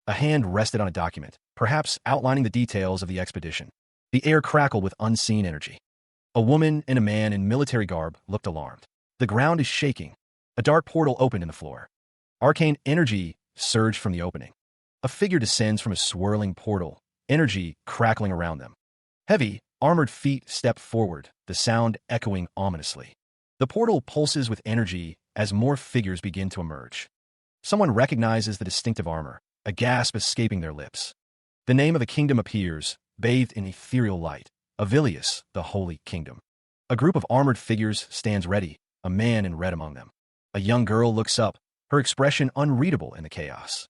A hand rested on a document, perhaps outlining the details of the expedition. The air crackled with unseen energy. A woman and a man in military garb looked alarmed. The ground is shaking. A dark portal opened in the floor. Arcane energy surged from the opening. A figure descends from a swirling portal, energy crackling around them. Heavy, armored feet step forward, the sound echoing ominously. The portal pulses with energy as more figures begin to emerge. Someone recognizes the distinctive armor, a gasp escaping their lips. The name of a kingdom appears, bathed in ethereal light. Avilius, the Holy Kingdom. A group of armored figures stands ready, a man in red among them. A young girl looks up, her expression unreadable in the chaos.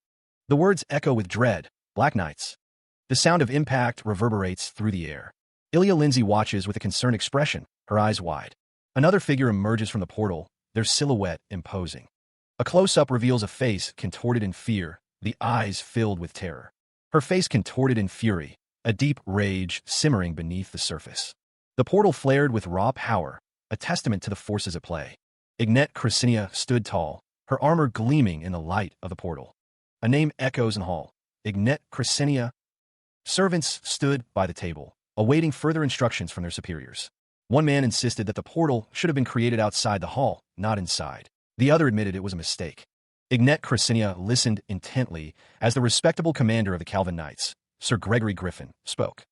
The words echo with dread, Black Knights. The sound of impact reverberates through the air. Ilya Lindsay watches with a concerned expression, her eyes wide. Another figure emerges from the portal, their silhouette imposing. A close-up reveals a face contorted in fear, the eyes filled with terror. her face contorted in fury, a deep rage simmering beneath the surface. The portal flared with raw power, a testament to the forces at play. Ignette Chrysenia stood tall, her armor gleaming in the light of the portal. A name echoes in the hall. Ignette Chrysenia. Servants stood by the table, awaiting further instructions from their superiors. One man insisted that the portal should have been created outside the hall, not inside. The other admitted it was a mistake. Ignette Chrysenia listened intently as the respectable commander of the Calvin Knights, Sir Gregory Griffin, spoke.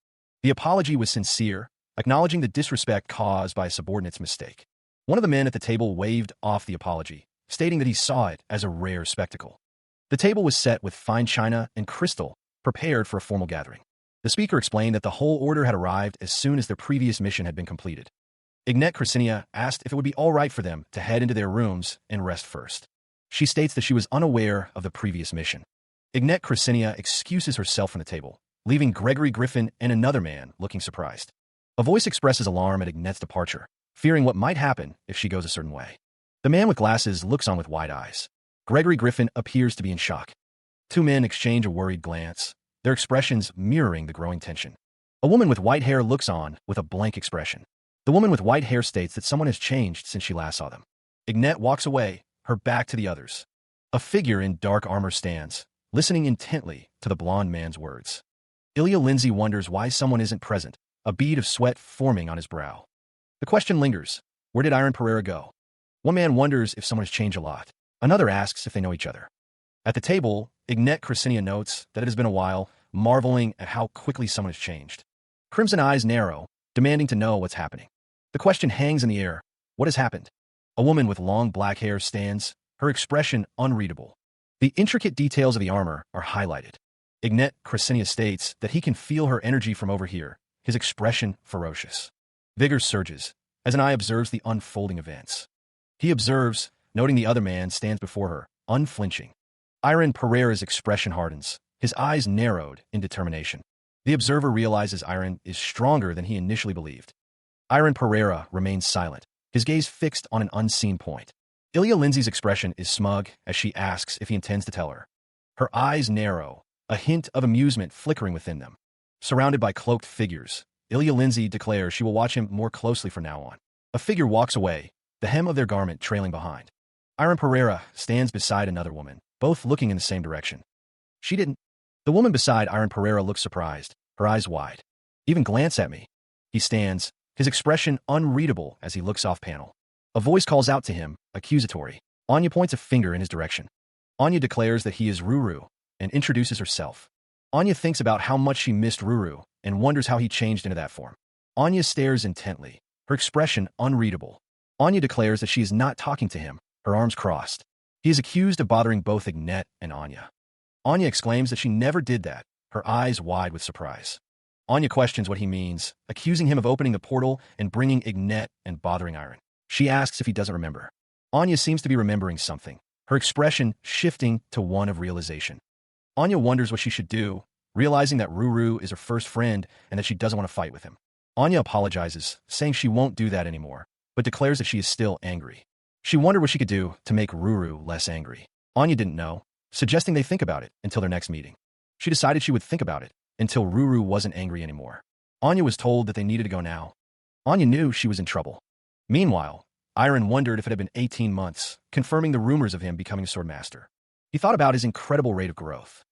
The apology was sincere, acknowledging the disrespect caused by a subordinate's mistake. One of the men at the table waved off the apology, stating that he saw it as a rare spectacle. The table was set with fine china and crystal, prepared for a formal gathering. The speaker explained that the whole order had arrived as soon as their previous mission had been completed. Ignette Chrysenia asked if it would be all right for them to head into their rooms and rest first. She states that she was unaware of the previous mission. Ignette Chrysenia excuses herself from the table, leaving Gregory Griffin and another man looking surprised. A voice expresses alarm at Ignette's departure, fearing what might happen if she goes a certain way. The man with glasses looks on with wide eyes. Gregory Griffin appears to be in shock. Two men exchange a worried glance, their expressions mirroring the growing tension. A woman with white hair looks on with a blank expression. The woman with white hair states that someone has changed since she last saw them. Ignette walks away, her back to the others. A figure in dark armor stands, listening intently to the blond man's words. Ilya Lindsay wonders why someone isn't present, a bead of sweat forming on his brow. The question lingers, where did Iron Pereira go? One man wonders if someone has changed a lot. Another asks if they know each other. At the table, Ignette Chrysenia notes that it has been a while, marveling at how quickly someone has changed. Crimson eyes narrow, demanding to know what's happening. The question hangs in the air. What has happened? A woman with long black hair stands, her expression unreadable. The intricate details of the armor are highlighted. Ignette Chrysenia states that he can feel her energy from over here, his expression ferocious. Vigor surges, as an eye observes the unfolding events. He observes, noting the other man stands before her, unflinching. Iron Pereira's expression hardens, his eyes narrowed in determination. The observer realizes Iron is stronger than he initially believed. Iron Pereira remains silent, his gaze fixed on an unseen point. Ilya Lindsay's expression is smug as she asks if he intends to tell her. Her eyes narrow, a hint of amusement flickering within them. Surrounded by cloaked figures, Ilya Lindsay declares she will watch him more closely from now on. A figure walks away, the hem of their garment trailing behind. Iron Pereira stands beside another woman, both looking in the same direction. She didn't. The woman beside Iron Pereira looks surprised, her eyes wide. Even glance at me. He stands, his expression unreadable as he looks off panel. A voice calls out to him, accusatory. Anya points a finger in his direction. Anya declares that he is Ruru and introduces herself. Anya thinks about how much she missed Ruru and wonders how he changed into that form. Anya stares intently, her expression unreadable. Anya declares that she is not talking to him, her arms crossed. He is accused of bothering both Ignette and Anya. Anya exclaims that she never did that, her eyes wide with surprise. Anya questions what he means, accusing him of opening the portal and bringing Ignette and bothering Iron. She asks if he doesn't remember. Anya seems to be remembering something, her expression shifting to one of realization. Anya wonders what she should do, realizing that Ruru is her first friend and that she doesn't want to fight with him. Anya apologizes, saying she won't do that anymore, but declares that she is still angry. She wondered what she could do to make Ruru less angry. Anya didn't know, suggesting they think about it until their next meeting. She decided she would think about it until Ruru wasn't angry anymore. Anya was told that they needed to go now. Anya knew she was in trouble. Meanwhile, Iron wondered if it had been 18 months, confirming the rumors of him becoming a sword master. He thought about his incredible rate of growth.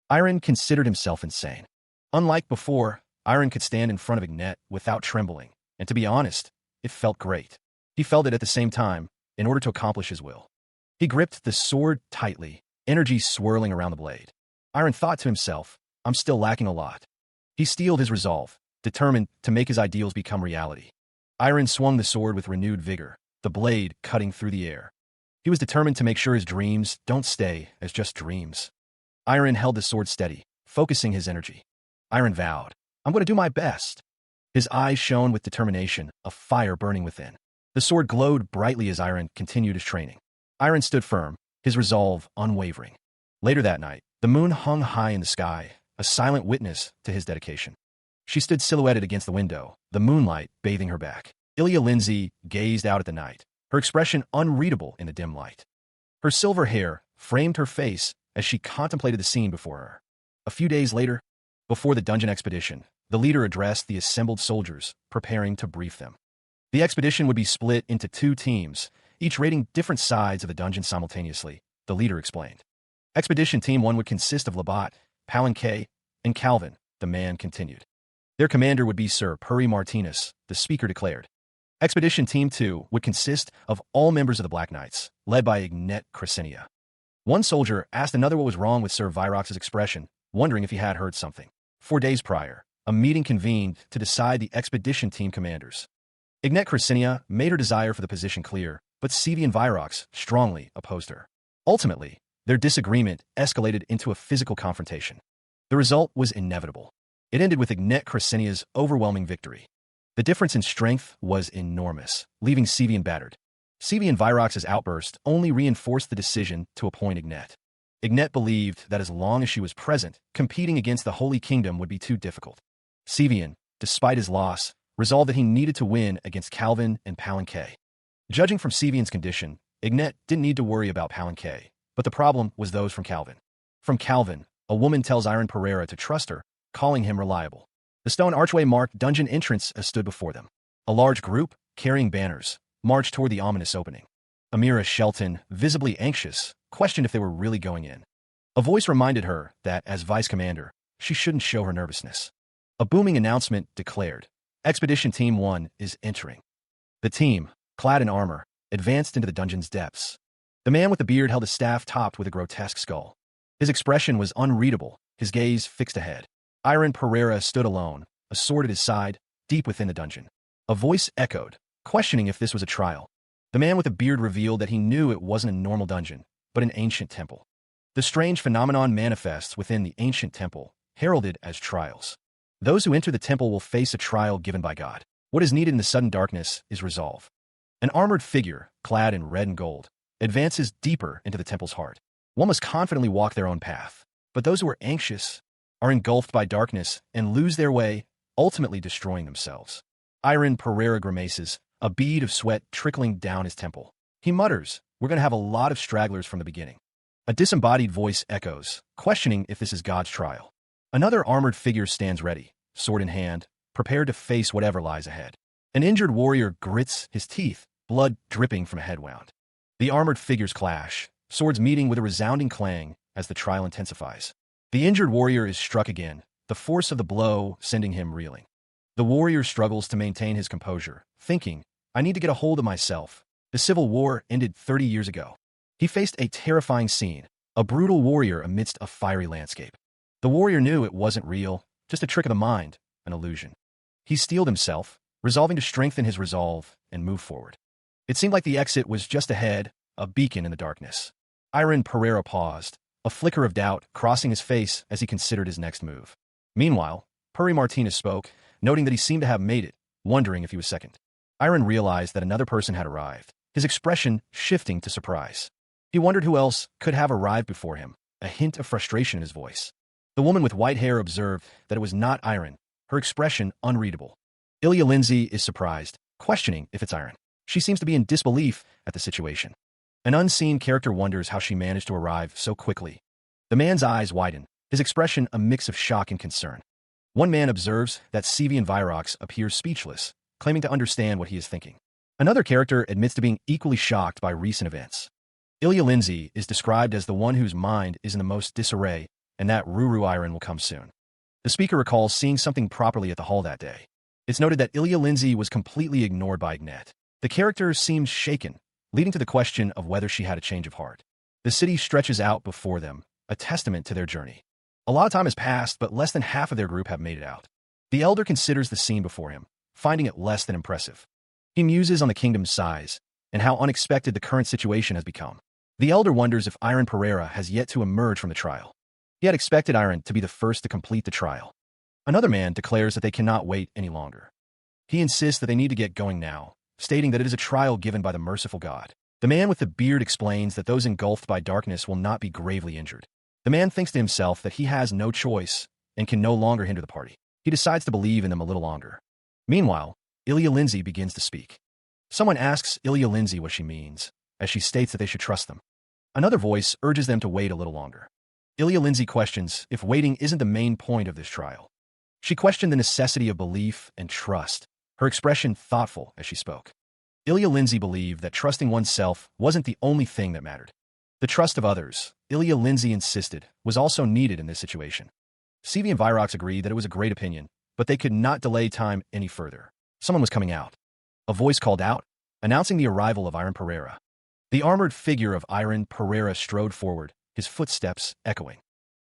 Iron considered himself insane. Unlike before, Iron could stand in front of Ignette without trembling, and to be honest, it felt great. He felt it at the same time, in order to accomplish his will. He gripped the sword tightly, energy swirling around the blade. Iron thought to himself, I'm still lacking a lot. He steeled his resolve, determined to make his ideals become reality. Iron swung the sword with renewed vigor, the blade cutting through the air. He was determined to make sure his dreams don't stay as just dreams. Iron held the sword steady, focusing his energy. Iron vowed, I'm going to do my best. His eyes shone with determination, a fire burning within. The sword glowed brightly as Iron continued his training. Iron stood firm, his resolve unwavering. Later that night, the moon hung high in the sky, a silent witness to his dedication. She stood silhouetted against the window, the moonlight bathing her back. Ilya Lindsay gazed out at the night, her expression unreadable in the dim light. Her silver hair framed her face as she contemplated the scene before her. A few days later, Before the dungeon expedition, the leader addressed the assembled soldiers, preparing to brief them. The expedition would be split into 2 teams, each raiding different sides of the dungeon simultaneously, the leader explained. Expedition Team 1 would consist of Labat, Palanque, and Calvin, the man continued. Their commander would be Sir Puri Martinez, the speaker declared. Expedition Team 2 would consist of all members of the Black Knights, led by Ignat Crescenia. One soldier asked another what was wrong with Sir Virox's expression, wondering if he had heard something. 4 days prior, a meeting convened to decide the expedition team commanders. Ignat Crescenia made her desire for the position clear, but Sevian Virox strongly opposed her. Ultimately, their disagreement escalated into a physical confrontation. The result was inevitable. It ended with Ignat Crescenia's overwhelming victory. The difference in strength was enormous, leaving Sevian battered. Sevian Virox's outburst only reinforced the decision to appoint Ignat. Ignat believed that as long as she was present, competing against the Holy Kingdom would be too difficult. Sevian, despite his loss, resolved that he needed to win against Calvin and Palanque. Judging from Sevian's condition, Ignat didn't need to worry about Palanque, but the problem was those from Calvin. From Calvin, a woman tells Iron Pereira to trust her, calling him reliable. The stone archway-marked dungeon entrance stood before them. A large group, carrying banners, marched toward the ominous opening. Amira Shelton, visibly anxious, questioned if they were really going in. A voice reminded her that, as vice commander, she shouldn't show her nervousness. A booming announcement declared, Expedition Team 1 is entering. The team, clad in armor, advanced into the dungeon's depths. The man with the beard held a staff topped with a grotesque skull. His expression was unreadable, his gaze fixed ahead. Iron Pereira stood alone, a sword at his side, deep within the dungeon. A voice echoed, questioning if this was a trial. The man with the beard revealed that he knew it wasn't a normal dungeon, but an ancient temple. The strange phenomenon manifests within the ancient temple, heralded as trials. Those who enter the temple will face a trial given by God. What is needed in the sudden darkness is resolve. An armored figure, clad in red and gold, advances deeper into the temple's heart. One must confidently walk their own path, but those who are anxious are engulfed by darkness and lose their way, ultimately destroying themselves. Iron Pereira grimaces, a bead of sweat trickling down his temple. He mutters, "We're going to have a lot of stragglers from the beginning." A disembodied voice echoes, questioning if this is God's trial. Another armored figure stands ready, sword in hand, prepared to face whatever lies ahead. An injured warrior grits his teeth, blood dripping from a head wound. The armored figures clash, swords meeting with a resounding clang as the trial intensifies. The injured warrior is struck again, the force of the blow sending him reeling. The warrior struggles to maintain his composure, thinking, "I need to get a hold of myself." The Civil War ended 30 years ago. He faced a terrifying scene, a brutal warrior amidst a fiery landscape. The warrior knew it wasn't real, just a trick of the mind, an illusion. He steeled himself, resolving to strengthen his resolve and move forward. It seemed like the exit was just ahead, a beacon in the darkness. Iron Pereira paused, a flicker of doubt crossing his face as he considered his next move. Meanwhile, Puri Martinez spoke, noting that he seemed to have made it, wondering if he was second. Iron realized that another person had arrived, his expression shifting to surprise. He wondered who else could have arrived before him, a hint of frustration in his voice. The woman with white hair observed that it was not Iron, her expression unreadable. Ilya Lindsay is surprised, questioning if it's Iron. She seems to be in disbelief at the situation. An unseen character wonders how she managed to arrive so quickly. The man's eyes widen, his expression a mix of shock and concern. One man observes that Sevian Virox appears speechless, claiming to understand what he is thinking. Another character admits to being equally shocked by recent events. Ilya Lindsay is described as the one whose mind is in the most disarray, and that Ruru Iron will come soon. The speaker recalls seeing something properly at the hall that day. It's noted that Ilya Lindsay was completely ignored by Ignat. The character seems shaken, leading to the question of whether she had a change of heart. The city stretches out before them, a testament to their journey. A lot of time has passed, but less than half of their group have made it out. The elder considers the scene before him, finding it less than impressive. He muses on the kingdom's size and how unexpected the current situation has become. The elder wonders if Iron Pereira has yet to emerge from the trial. He had expected Iron to be the first to complete the trial. Another man declares that they cannot wait any longer. He insists that they need to get going now, stating that it is a trial given by the merciful God. The man with the beard explains that those engulfed by darkness will not be gravely injured. The man thinks to himself that he has no choice and can no longer hinder the party. He decides to believe in them a little longer. Meanwhile, Ilya Lindsay begins to speak. Someone asks Ilya Lindsay what she means, as she states that they should trust them. Another voice urges them to wait a little longer. Ilya Lindsay questions if waiting isn't the main point of this trial. She questioned the necessity of belief and trust, her expression thoughtful as she spoke. Ilya Lindsay believed that trusting oneself wasn't the only thing that mattered. The trust of others, Ilya Lindsay insisted, was also needed in this situation. CV and Virox agreed that it was a great opinion, but they could not delay time any further. Someone was coming out. A voice called out, announcing the arrival of Iron Pereira. The armored figure of Iron Pereira strode forward, his footsteps echoing.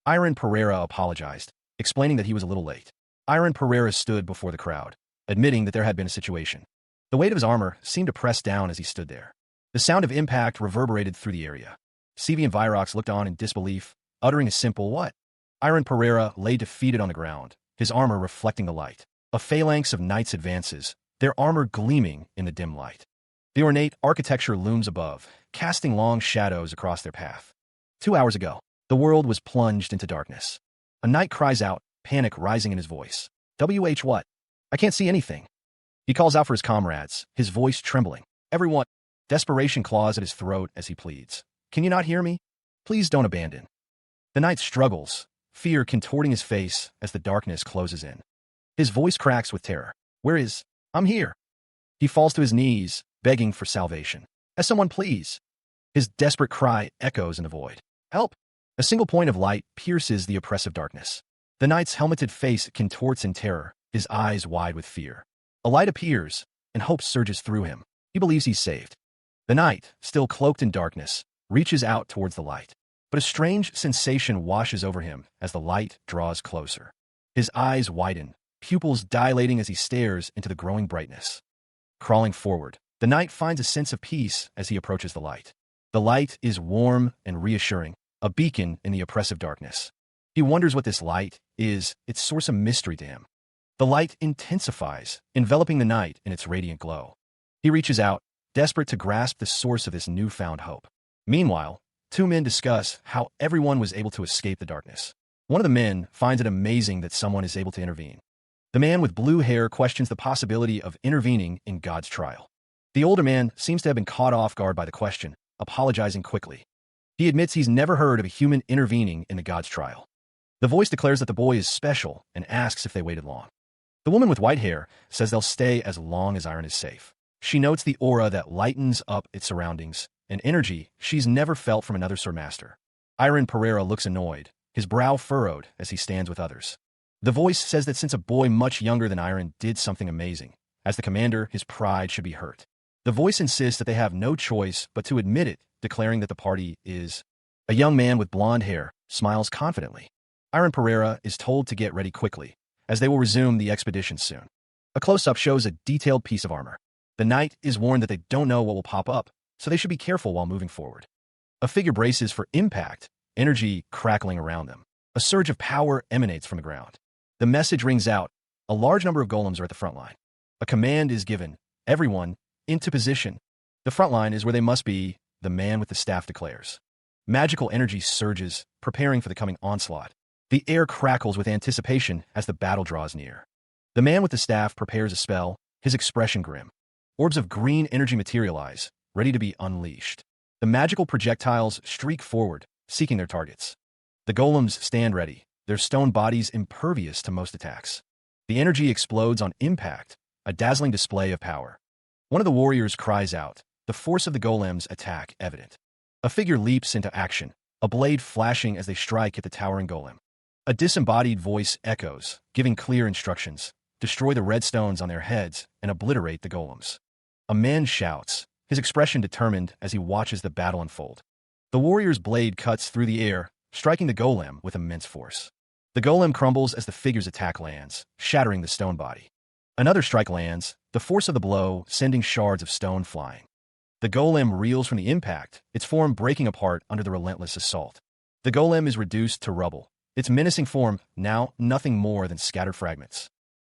Iron Pereira apologized, explaining that he was a little late. Iron Pereira stood before the crowd, admitting that there had been a situation. The weight of his armor seemed to press down as he stood there. The sound of impact reverberated through the area. CV and Virox looked on in disbelief, uttering a simple "what?" Iron Pereira lay defeated on the ground, his armor reflecting the light. A phalanx of knights advances, their armor gleaming in the dim light. The ornate architecture looms above, casting long shadows across their path. 2 hours ago, the world was plunged into darkness. A knight cries out, panic rising in his voice. "WH what? I can't see anything." He calls out for his comrades, his voice trembling. "Everyone!" Desperation claws at his throat as he pleads. "Can you not hear me? Please don't abandon." The knight struggles, fear contorting his face as the darkness closes in. His voice cracks with terror. "Where is? I'm here." He falls to his knees, begging for salvation. "As someone please." His desperate cry echoes in the void. "Help!" A single point of light pierces the oppressive darkness. The knight's helmeted face contorts in terror, his eyes wide with fear. A light appears, and hope surges through him. He believes he's saved. The knight, still cloaked in darkness, reaches out towards the light. But a strange sensation washes over him as the light draws closer. His eyes widen, pupils dilating as he stares into the growing brightness. Crawling forward, the knight finds a sense of peace as he approaches the light. The light is warm and reassuring, a beacon in the oppressive darkness. He wonders what this light is, its source of mystery to him. The light intensifies, enveloping the knight in its radiant glow. He reaches out, desperate to grasp the source of this newfound hope. Meanwhile, two men discuss how everyone was able to escape the darkness. One of the men finds it amazing that someone is able to intervene. The man with blue hair questions the possibility of intervening in God's trial. The older man seems to have been caught off guard by the question, apologizing quickly. He admits he's never heard of a human intervening in the God's trial. The voice declares that the boy is special and asks if they waited long. The woman with white hair says they'll stay as long as Iron is safe. She notes the aura that lightens up its surroundings, an energy she's never felt from another swordmaster. Iron Pereira looks annoyed, his brow furrowed as he stands with others. The voice says that since a boy much younger than Iron did something amazing, as the commander, his pride should be hurt. The voice insists that they have no choice but to admit it, declaring that the party is. A young man with blonde hair smiles confidently. Iron Pereira is told to get ready quickly, as they will resume the expedition soon. A close-up shows a detailed piece of armor. The knight is warned that they don't know what will pop up, so they should be careful while moving forward. A figure braces for impact, energy crackling around them. A surge of power emanates from the ground. The message rings out. A large number of golems are at the front line. A command is given. Everyone, into position. The front line is where they must be, the man with the staff declares. Magical energy surges, preparing for the coming onslaught. The air crackles with anticipation as the battle draws near. The man with the staff prepares a spell, his expression grim. Orbs of green energy materialize, ready to be unleashed. The magical projectiles streak forward, seeking their targets. The golems stand ready, their stone bodies impervious to most attacks. The energy explodes on impact, a dazzling display of power. One of the warriors cries out, the force of the golems' attack evident. A figure leaps into action, a blade flashing as they strike at the towering golem. A disembodied voice echoes, giving clear instructions. Destroy the red stones on their heads and obliterate the golems. A man shouts, his expression determined as he watches the battle unfold. The warrior's blade cuts through the air, striking the golem with immense force. The golem crumbles as the figure's attack lands, shattering the stone body. Another strike lands, the force of the blow sending shards of stone flying. The golem reels from the impact, its form breaking apart under the relentless assault. The golem is reduced to rubble, its menacing form now nothing more than scattered fragments.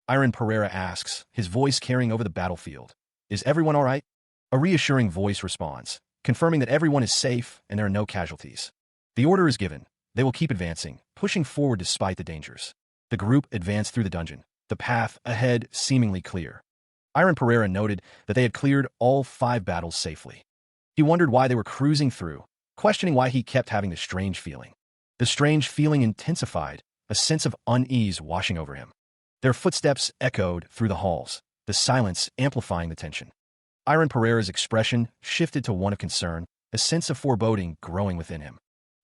Iron Pereira asks, his voice carrying over the battlefield, "Is everyone all right?" A reassuring voice responds, confirming that everyone is safe and there are no casualties. The order is given. They will keep advancing, pushing forward despite the dangers. The group advanced through the dungeon, the path ahead seemingly clear. Iron Pereira noted that they had cleared all 5 battles safely. He wondered why they were cruising through, questioning why he kept having this strange feeling. The strange feeling intensified, a sense of unease washing over him. Their footsteps echoed through the halls, the silence amplifying the tension. Iron Pereira's expression shifted to one of concern, a sense of foreboding growing within him.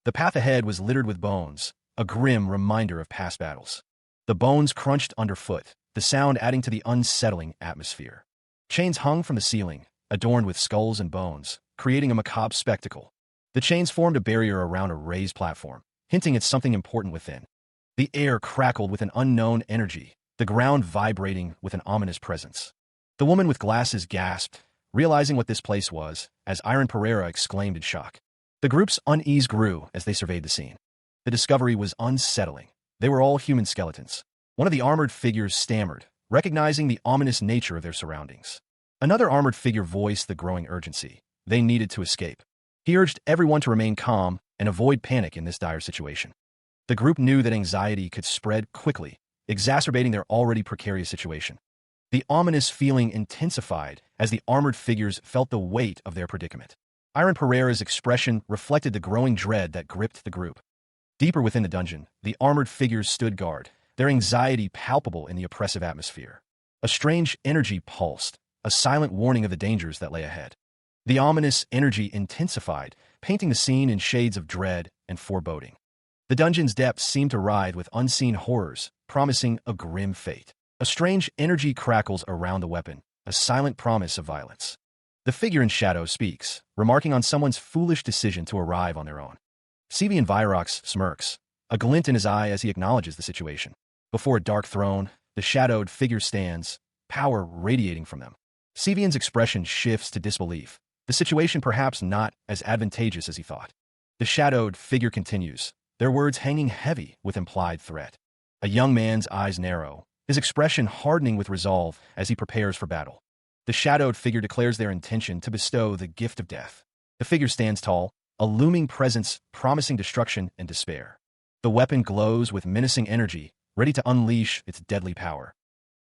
The path ahead was littered with bones, a grim reminder of past battles. The bones crunched underfoot, the sound adding to the unsettling atmosphere. Chains hung from the ceiling, adorned with skulls and bones, creating a macabre spectacle. The chains formed a barrier around a raised platform, hinting at something important within. The air crackled with an unknown energy, the ground vibrating with an ominous presence. The woman with glasses gasped, realizing what this place was, as Iron Pereira exclaimed in shock. The group's unease grew as they surveyed the scene. The discovery was unsettling. They were all human skeletons. One of the armored figures stammered, recognizing the ominous nature of their surroundings. Another armored figure voiced the growing urgency. They needed to escape. He urged everyone to remain calm and avoid panic in this dire situation. The group knew that anxiety could spread quickly, exacerbating their already precarious situation. The ominous feeling intensified as the armored figures felt the weight of their predicament. Iron Pereira's expression reflected the growing dread that gripped the group. Deeper within the dungeon, the armored figures stood guard, their anxiety palpable in the oppressive atmosphere. A strange energy pulsed, a silent warning of the dangers that lay ahead. The ominous energy intensified, painting the scene in shades of dread and foreboding. The dungeon's depths seemed to writhe with unseen horrors, promising a grim fate. A strange energy crackles around the weapon, a silent promise of violence. The figure in shadow speaks, remarking on someone's foolish decision to arrive on their own. Sevian Virox smirks, a glint in his eye as he acknowledges the situation. Before a dark throne, the shadowed figure stands, power radiating from them. Sevian's expression shifts to disbelief, the situation perhaps not as advantageous as he thought. The shadowed figure continues, their words hanging heavy with implied threat. A young man's eyes narrow, his expression hardening with resolve as he prepares for battle. The shadowed figure declares their intention to bestow the gift of death. The figure stands tall, a looming presence promising destruction and despair. The weapon glows with menacing energy, ready to unleash its deadly power.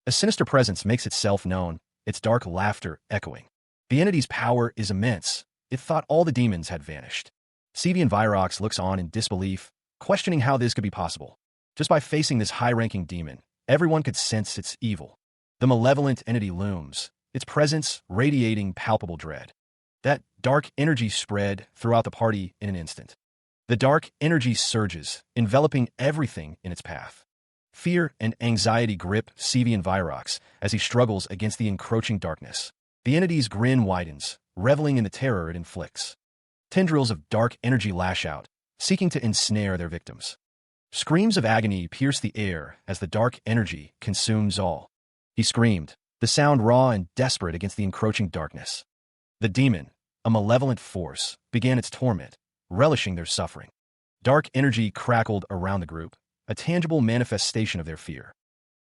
A sinister presence makes itself known, its dark laughter echoing. The entity's power is immense. It thought all the demons had vanished. Sevian Virox looks on in disbelief, questioning how this could be possible. Just by facing this high-ranking demon, everyone could sense its evil. The malevolent entity looms, its presence radiating palpable dread. That dark energy spread throughout the party in an instant. The dark energy surges, enveloping everything in its path. Fear and anxiety grip Sevian Virox as he struggles against the encroaching darkness. The entity's grin widens, reveling in the terror it inflicts. Tendrils of dark energy lash out, seeking to ensnare their victims. Screams of agony pierce the air as the dark energy consumes all. He screamed, the sound raw and desperate against the encroaching darkness. The demon, a malevolent force, began its torment, relishing their suffering. Dark energy crackled around the group, a tangible manifestation of their fear.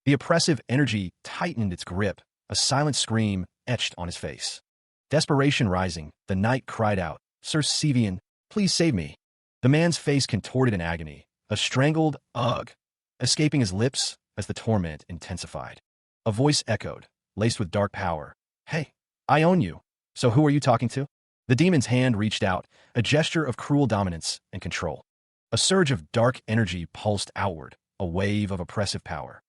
The oppressive energy tightened its grip, a silent scream etched on his face. Desperation rising, the knight cried out, "Sir Sevian, please save me." The man's face contorted in agony, a strangled ugh escaping his lips as the torment intensified. A voice echoed, laced with dark power. "Hey, I own you. So who are you talking to?" The demon's hand reached out, a gesture of cruel dominance and control. A surge of dark energy pulsed outward, a wave of oppressive power.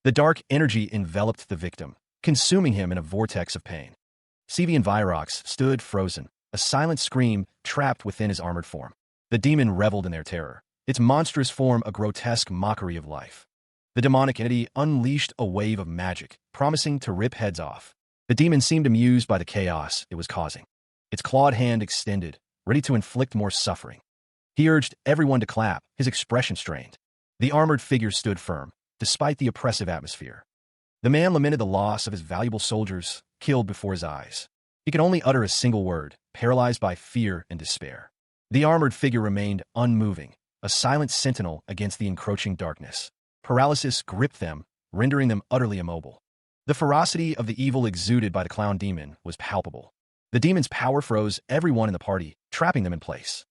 The dark energy enveloped the victim, consuming him in a vortex of pain. Sevian Virox stood frozen, a silent scream trapped within his armored form. The demon reveled in their terror, its monstrous form a grotesque mockery of life. The demonic entity unleashed a wave of magic, promising to rip heads off. The demon seemed amused by the chaos it was causing. Its clawed hand extended, ready to inflict more suffering. He urged everyone to clap, his expression strained. The armored figure stood firm, despite the oppressive atmosphere. The man lamented the loss of his valuable soldiers, killed before his eyes. He could only utter a single word, paralyzed by fear and despair. The armored figure remained unmoving, a silent sentinel against the encroaching darkness. Paralysis gripped them, rendering them utterly immobile. The ferocity of the evil exuded by the clown demon was palpable. The demon's power froze everyone in the party, trapping them in place.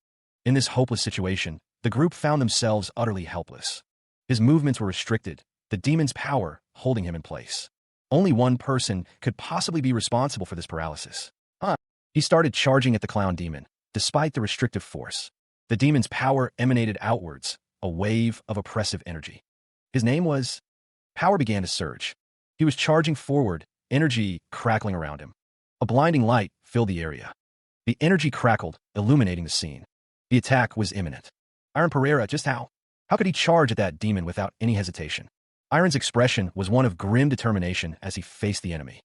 In this hopeless situation, the group found themselves utterly helpless. His movements were restricted, the demon's power holding him in place. Only one person could possibly be responsible for this paralysis. He started charging at the clown demon, despite the restrictive force. The demon's power emanated outwards, a wave of oppressive energy. His name was... Power began to surge. He was charging forward, energy crackling around him. A blinding light filled the area. The energy crackled, illuminating the scene. The attack was imminent. Iron Pereira, just how? How could he charge at that demon without any hesitation? Iron's expression was one of grim determination as he faced the enemy.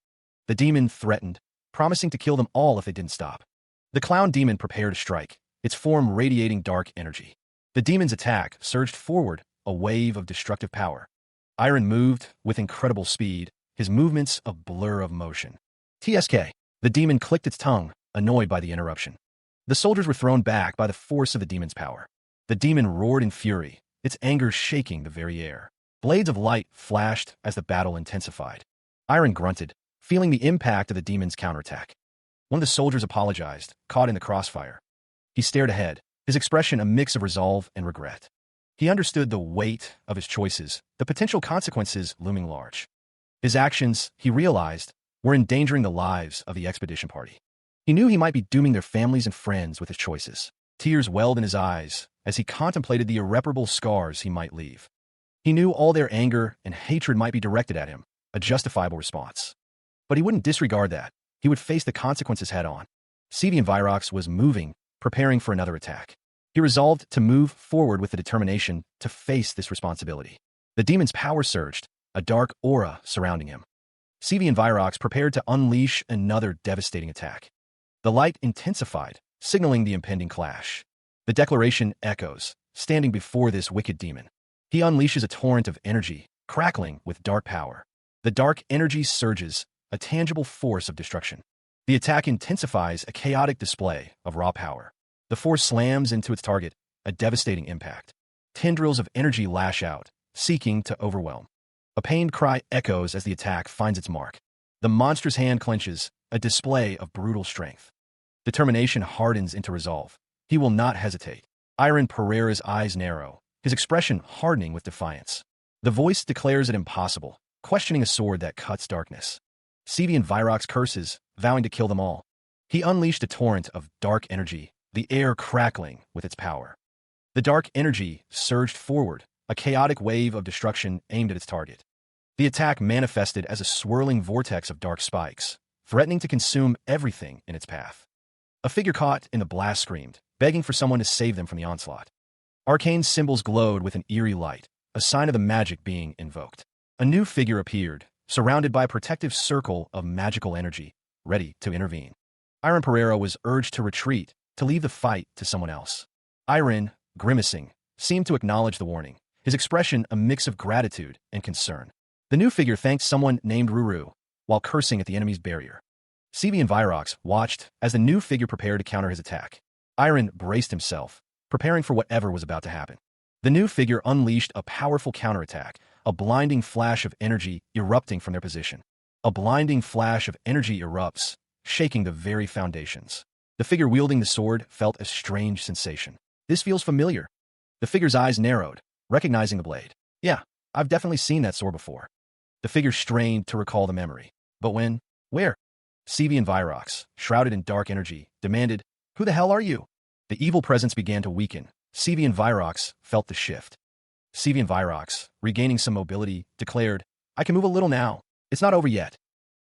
The demon threatened, promising to kill them all if they didn't stop. The clown demon prepared to strike, its form radiating dark energy. The demon's attack surged forward, a wave of destructive power. Iron moved with incredible speed, his movements a blur of motion. TSK. The demon clicked its tongue, annoyed by the interruption. The soldiers were thrown back by the force of the demon's power. The demon roared in fury, its anger shaking the very air. Blades of light flashed as the battle intensified. Iron grunted, feeling the impact of the demon's counterattack. One of the soldiers apologized, caught in the crossfire. He stared ahead, his expression a mix of resolve and regret. He understood the weight of his choices, the potential consequences looming large. His actions, he realized, were endangering the lives of the expedition party. He knew he might be dooming their families and friends with his choices. Tears welled in his eyes as he contemplated the irreparable scars he might leave. He knew all their anger and hatred might be directed at him, a justifiable response. But he wouldn't disregard that. He would face the consequences head-on. Sevian Virox was moving, preparing for another attack. He resolved to move forward with the determination to face this responsibility. The demon's power surged, a dark aura surrounding him. Sevian Virox prepared to unleash another devastating attack. The light intensified, signaling the impending clash. The declaration echoes, standing before this wicked demon. He unleashes a torrent of energy, crackling with dark power. The dark energy surges, a tangible force of destruction. The attack intensifies a chaotic display of raw power. The force slams into its target, a devastating impact. Tendrils of energy lash out, seeking to overwhelm. A pained cry echoes as the attack finds its mark. The monster's hand clenches, a display of brutal strength. Determination hardens into resolve. He will not hesitate. Iron Pereira's eyes narrow, his expression hardening with defiance. The voice declares it impossible, questioning a sword that cuts darkness. Sevian Virox curses, vowing to kill them all. He unleashed a torrent of dark energy, the air crackling with its power. The dark energy surged forward, a chaotic wave of destruction aimed at its target. The attack manifested as a swirling vortex of dark spikes, threatening to consume everything in its path. A figure caught in the blast screamed, begging for someone to save them from the onslaught. Arcane symbols glowed with an eerie light, a sign of the magic being invoked. A new figure appeared, surrounded by a protective circle of magical energy, ready to intervene. Iron Pereira was urged to retreat, to leave the fight to someone else. Iron, grimacing, seemed to acknowledge the warning, his expression a mix of gratitude and concern. The new figure thanked someone named Ruru, while cursing at the enemy's barrier. Sevian Virox watched as the new figure prepared to counter his attack. Iron braced himself, preparing for whatever was about to happen. The new figure unleashed a powerful counterattack, a blinding flash of energy erupting from their position. A blinding flash of energy erupts, shaking the very foundations. The figure wielding the sword felt a strange sensation. This feels familiar. The figure's eyes narrowed, recognizing the blade. Yeah, I've definitely seen that sword before. The figure strained to recall the memory. But when? Where? Sevian Virox, shrouded in dark energy, demanded, "Who the hell are you?" The evil presence began to weaken. Sevian Virox felt the shift. Sevian Virox, regaining some mobility, declared, "I can move a little now. It's not over yet."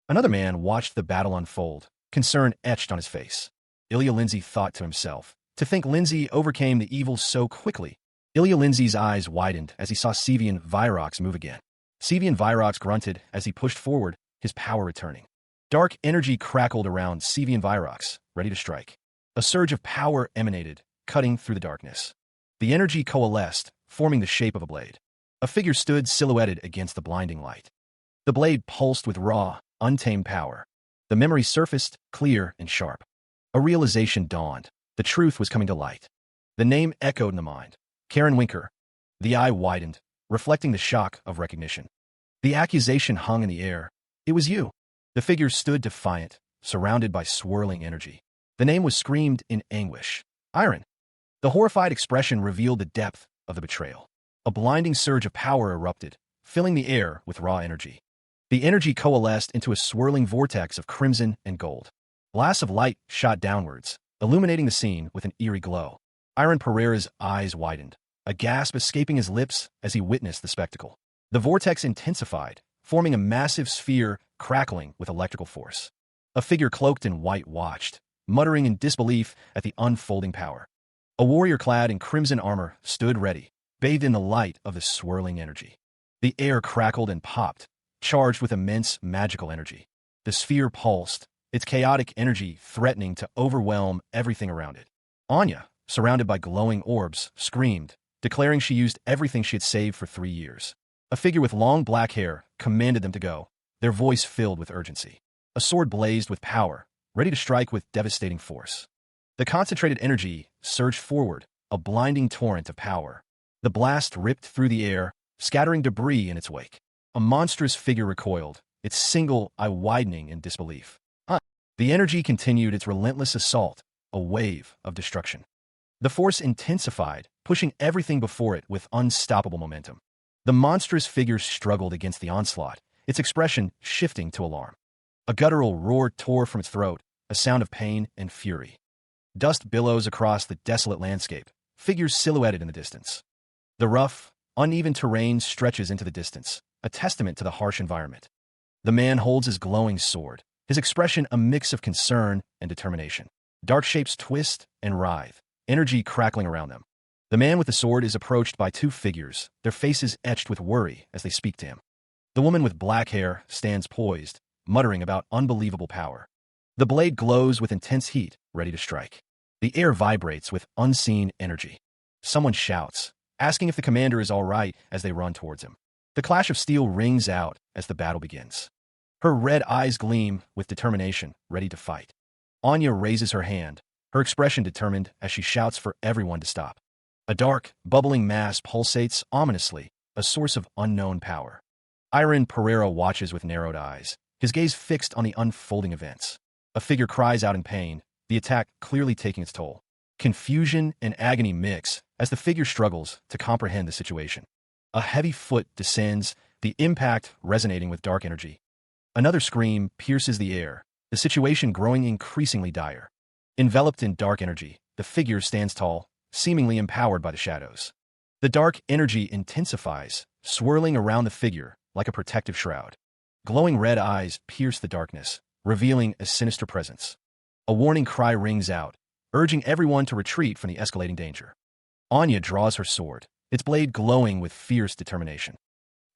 Another man watched the battle unfold, concern etched on his face. Ilya Lindsay thought to himself, to think Lindsay overcame the evil so quickly. Ilya Lindsay's eyes widened as he saw Sevian Virox move again. Sevian Virox grunted as he pushed forward, his power returning. Dark energy crackled around Sevian Virox, ready to strike. A surge of power emanated, cutting through the darkness. The energy coalesced, forming the shape of a blade. A figure stood silhouetted against the blinding light. The blade pulsed with raw, untamed power. The memory surfaced, clear and sharp. A realization dawned. The truth was coming to light. The name echoed in the mind. Karen Winker. The eye widened, reflecting the shock of recognition. The accusation hung in the air. It was you. The figure stood defiant, surrounded by swirling energy. The name was screamed in anguish. Iron. The horrified expression revealed the depth of the betrayal. A blinding surge of power erupted, filling the air with raw energy. The energy coalesced into a swirling vortex of crimson and gold. Blasts of light shot downwards, illuminating the scene with an eerie glow. Iron Pereira's eyes widened. a gasp escaping his lips as he witnessed the spectacle. The vortex intensified, forming a massive sphere crackling with electrical force. A figure cloaked in white watched, muttering in disbelief at the unfolding power. A warrior clad in crimson armor stood ready, bathed in the light of the swirling energy. The air crackled and popped, charged with immense magical energy. The sphere pulsed, its chaotic energy threatening to overwhelm everything around it. Anya, surrounded by glowing orbs, screamed, declaring she used everything she had saved for 3 years. A figure with long black hair commanded them to go, their voice filled with urgency. A sword blazed with power, ready to strike with devastating force. The concentrated energy surged forward, a blinding torrent of power. The blast ripped through the air, scattering debris in its wake. A monstrous figure recoiled, its single eye widening in disbelief. The energy continued its relentless assault, a wave of destruction. The force intensified, pushing everything before it with unstoppable momentum. The monstrous figure struggled against the onslaught, its expression shifting to alarm. A guttural roar tore from its throat, a sound of pain and fury. Dust billows across the desolate landscape, figures silhouetted in the distance. The rough, uneven terrain stretches into the distance, a testament to the harsh environment. The man holds his glowing sword, his expression a mix of concern and determination. Dark shapes twist and writhe, energy crackling around them. The man with the sword is approached by 2 figures, their faces etched with worry as they speak to him. The woman with black hair stands poised, muttering about unbelievable power. The blade glows with intense heat, ready to strike. The air vibrates with unseen energy. Someone shouts, asking if the commander is all right as they run towards him. The clash of steel rings out as the battle begins. Her red eyes gleam with determination, ready to fight. Anya raises her hand, her expression determined as she shouts for everyone to stop. A dark, bubbling mass pulsates ominously, a source of unknown power. Iron Pereira watches with narrowed eyes, his gaze fixed on the unfolding events. A figure cries out in pain, the attack clearly taking its toll. Confusion and agony mix as the figure struggles to comprehend the situation. A heavy foot descends, the impact resonating with dark energy. Another scream pierces the air, the situation growing increasingly dire. Enveloped in dark energy, the figure stands tall, seemingly empowered by the shadows. The dark energy intensifies, swirling around the figure like a protective shroud. Glowing red eyes pierce the darkness, revealing a sinister presence. A warning cry rings out, urging everyone to retreat from the escalating danger. Anya draws her sword, its blade glowing with fierce determination.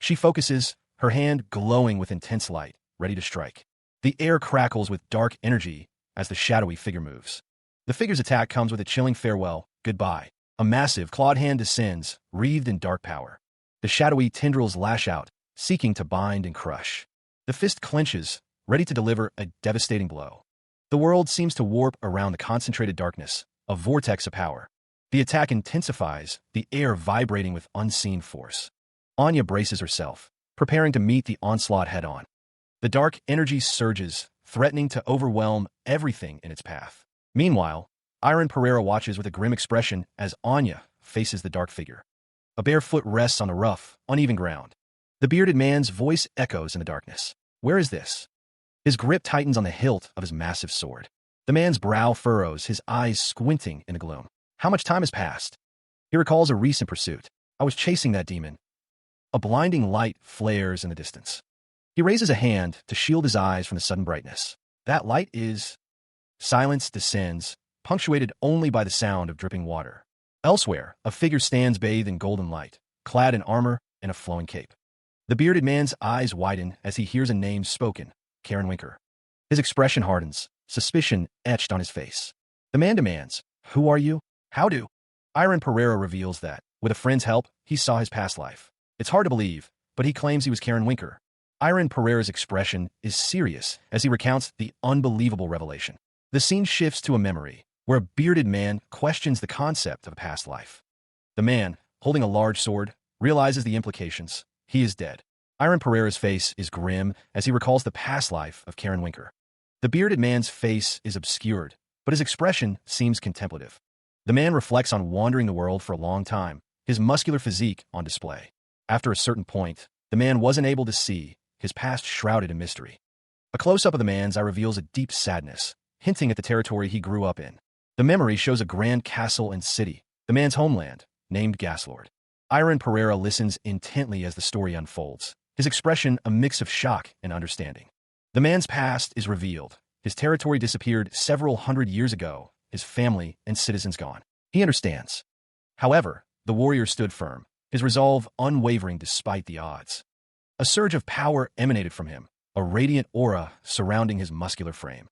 She focuses, her hand glowing with intense light, ready to strike. The air crackles with dark energy as the shadowy figure moves. The figure's attack comes with a chilling farewell, goodbye. A massive, clawed hand descends, wreathed in dark power. The shadowy tendrils lash out, seeking to bind and crush. The fist clenches, ready to deliver a devastating blow. The world seems to warp around the concentrated darkness, a vortex of power. The attack intensifies, the air vibrating with unseen force. Anya braces herself, preparing to meet the onslaught head-on. The dark energy surges, threatening to overwhelm everything in its path. Meanwhile, Iron Pereira watches with a grim expression as Anya faces the dark figure. A bare foot rests on the rough, uneven ground. The bearded man's voice echoes in the darkness. Where is this? His grip tightens on the hilt of his massive sword. The man's brow furrows, his eyes squinting in the gloom. How much time has passed? He recalls a recent pursuit. I was chasing that demon. A blinding light flares in the distance. He raises a hand to shield his eyes from the sudden brightness. That light is... Silence descends, punctuated only by the sound of dripping water. Elsewhere, a figure stands bathed in golden light, clad in armor and a flowing cape. The bearded man's eyes widen as he hears a name spoken, Karen Winker. His expression hardens, suspicion etched on his face. The man demands, "Who are you? How do?" Iron Pereira reveals that, with a friend's help, he saw his past life. It's hard to believe, but he claims he was Karen Winker. Iron Pereira's expression is serious as he recounts the unbelievable revelation. The scene shifts to a memory, where a bearded man questions the concept of a past life. The man, holding a large sword, realizes the implications. He is dead. Iron Pereira's face is grim as he recalls the past life of Karen Winker. The bearded man's face is obscured, but his expression seems contemplative. The man reflects on wandering the world for a long time, his muscular physique on display. After a certain point, the man wasn't able to see, his past shrouded in mystery. A close-up of the man's eye reveals a deep sadness, hinting at the territory he grew up in. The memory shows a grand castle and city, the man's homeland, named Gaslord. Iron Pereira listens intently as the story unfolds, his expression a mix of shock and understanding. The man's past is revealed. His territory disappeared several hundred years ago, his family and citizens gone. He understands. However, the warrior stood firm, his resolve unwavering despite the odds. A surge of power emanated from him, a radiant aura surrounding his muscular frame.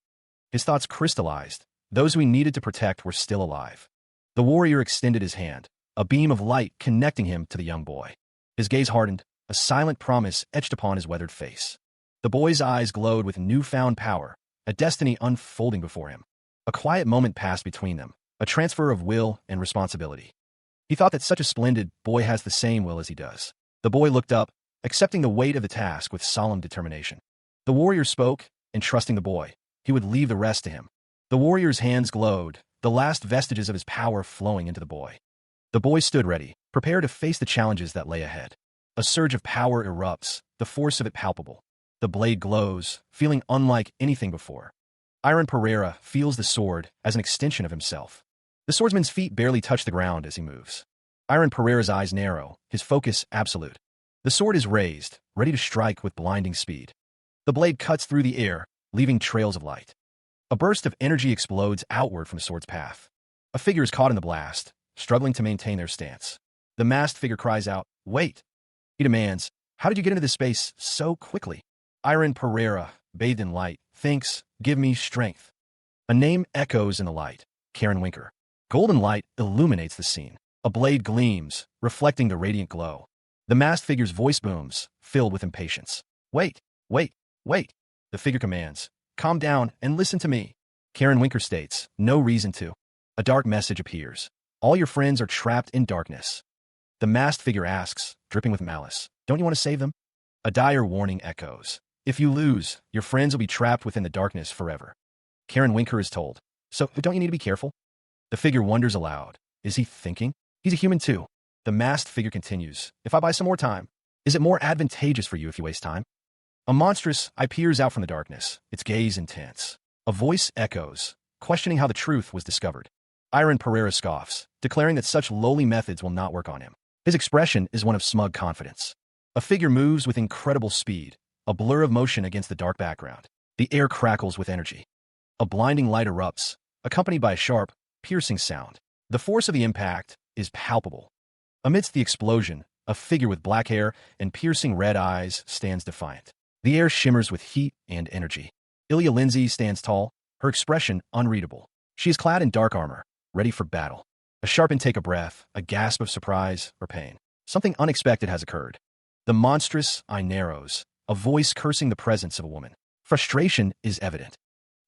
His thoughts crystallized. Those we needed to protect were still alive. The warrior extended his hand, a beam of light connecting him to the young boy. His gaze hardened, a silent promise etched upon his weathered face. The boy's eyes glowed with newfound power, a destiny unfolding before him. A quiet moment passed between them, a transfer of will and responsibility. He thought that such a splendid boy has the same will as he does. The boy looked up, accepting the weight of the task with solemn determination. The warrior spoke, entrusting the boy. He would leave the rest to him. The warrior's hands glowed, the last vestiges of his power flowing into the boy. The boy stood ready, prepared to face the challenges that lay ahead. A surge of power erupts, the force of it palpable. The blade glows, feeling unlike anything before. Iron Pereira feels the sword as an extension of himself. The swordsman's feet barely touch the ground as he moves. Iron Pereira's eyes narrow, his focus absolute. The sword is raised, ready to strike with blinding speed. The blade cuts through the air, leaving trails of light. A burst of energy explodes outward from the sword's path. A figure is caught in the blast, struggling to maintain their stance. The masked figure cries out, "Wait!" He demands, "How did you get into this space so quickly?" Iron Pereira, bathed in light, thinks, "Give me strength." A name echoes in the light, Karen Winker. Golden light illuminates the scene. A blade gleams, reflecting the radiant glow. The masked figure's voice booms, filled with impatience. "Wait, wait, wait." The figure commands, "Calm down and listen to me." Karen Winker states, "No reason to." A dark message appears. "All your friends are trapped in darkness." The masked figure asks, dripping with malice, "Don't you want to save them?" A dire warning echoes. "If you lose, your friends will be trapped within the darkness forever." Karen Winker is told, "So don't you need to be careful?" The figure wonders aloud. Is he thinking? He's a human too. The masked figure continues, "If I buy some more time, is it more advantageous for you if you waste time?" A monstrous eye peers out from the darkness, its gaze intense. A voice echoes, questioning how the truth was discovered. Iron Pereira scoffs, declaring that such lowly methods will not work on him. His expression is one of smug confidence. A figure moves with incredible speed, a blur of motion against the dark background. The air crackles with energy. A blinding light erupts, accompanied by a sharp, piercing sound. The force of the impact is palpable. Amidst the explosion, a figure with black hair and piercing red eyes stands defiant. The air shimmers with heat and energy. Ilya Lindsay stands tall, her expression unreadable. She is clad in dark armor, ready for battle. A sharp intake of breath, a gasp of surprise or pain. Something unexpected has occurred. The monstrous eye narrows, a voice cursing the presence of a woman. Frustration is evident.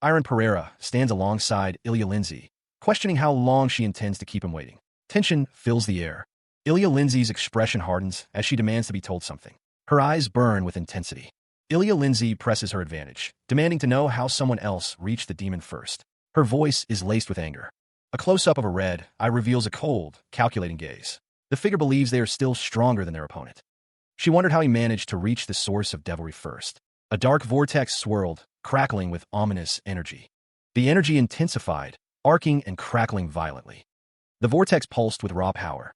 Iron Pereira stands alongside Ilya Lindsay, questioning how long she intends to keep him waiting. Tension fills the air. Ilya Lindsay's expression hardens as she demands to be told something. Her eyes burn with intensity. Ilya Lindsay presses her advantage, demanding to know how someone else reached the demon first. Her voice is laced with anger. A close-up of her red eye reveals a cold, calculating gaze. The figure believes they are still stronger than their opponent. She wondered how he managed to reach the source of devilry first. A dark vortex swirled, crackling with ominous energy. The energy intensified, arcing and crackling violently. The vortex pulsed with raw power.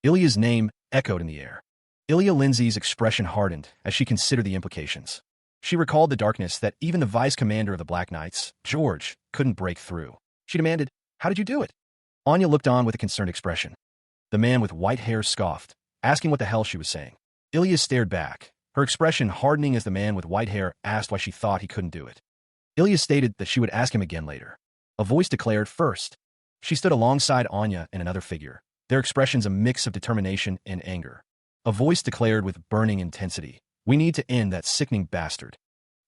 Ilya's name echoed in the air. Ilya Lindsay's expression hardened as she considered the implications. She recalled the darkness that even the vice commander of the Black Knights, George, couldn't break through. She demanded, "How did you do it?" Anya looked on with a concerned expression. The man with white hair scoffed, asking what the hell she was saying. Ilya stared back, her expression hardening as the man with white hair asked why she thought he couldn't do it. Ilya stated that she would ask him again later. A voice declared first. She stood alongside Anya and another figure, their expressions a mix of determination and anger. A voice declared with burning intensity, "We need to end that sickening bastard."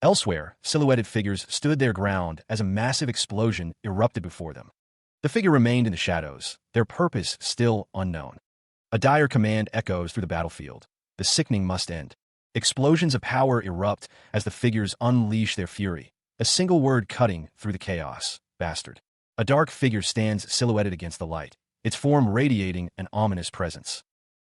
Elsewhere, silhouetted figures stood their ground as a massive explosion erupted before them. The figure remained in the shadows, their purpose still unknown. A dire command echoes through the battlefield. The sickening must end. Explosions of power erupt as the figures unleash their fury, a single word cutting through the chaos, "Bastard." A dark figure stands silhouetted against the light, its form radiating an ominous presence.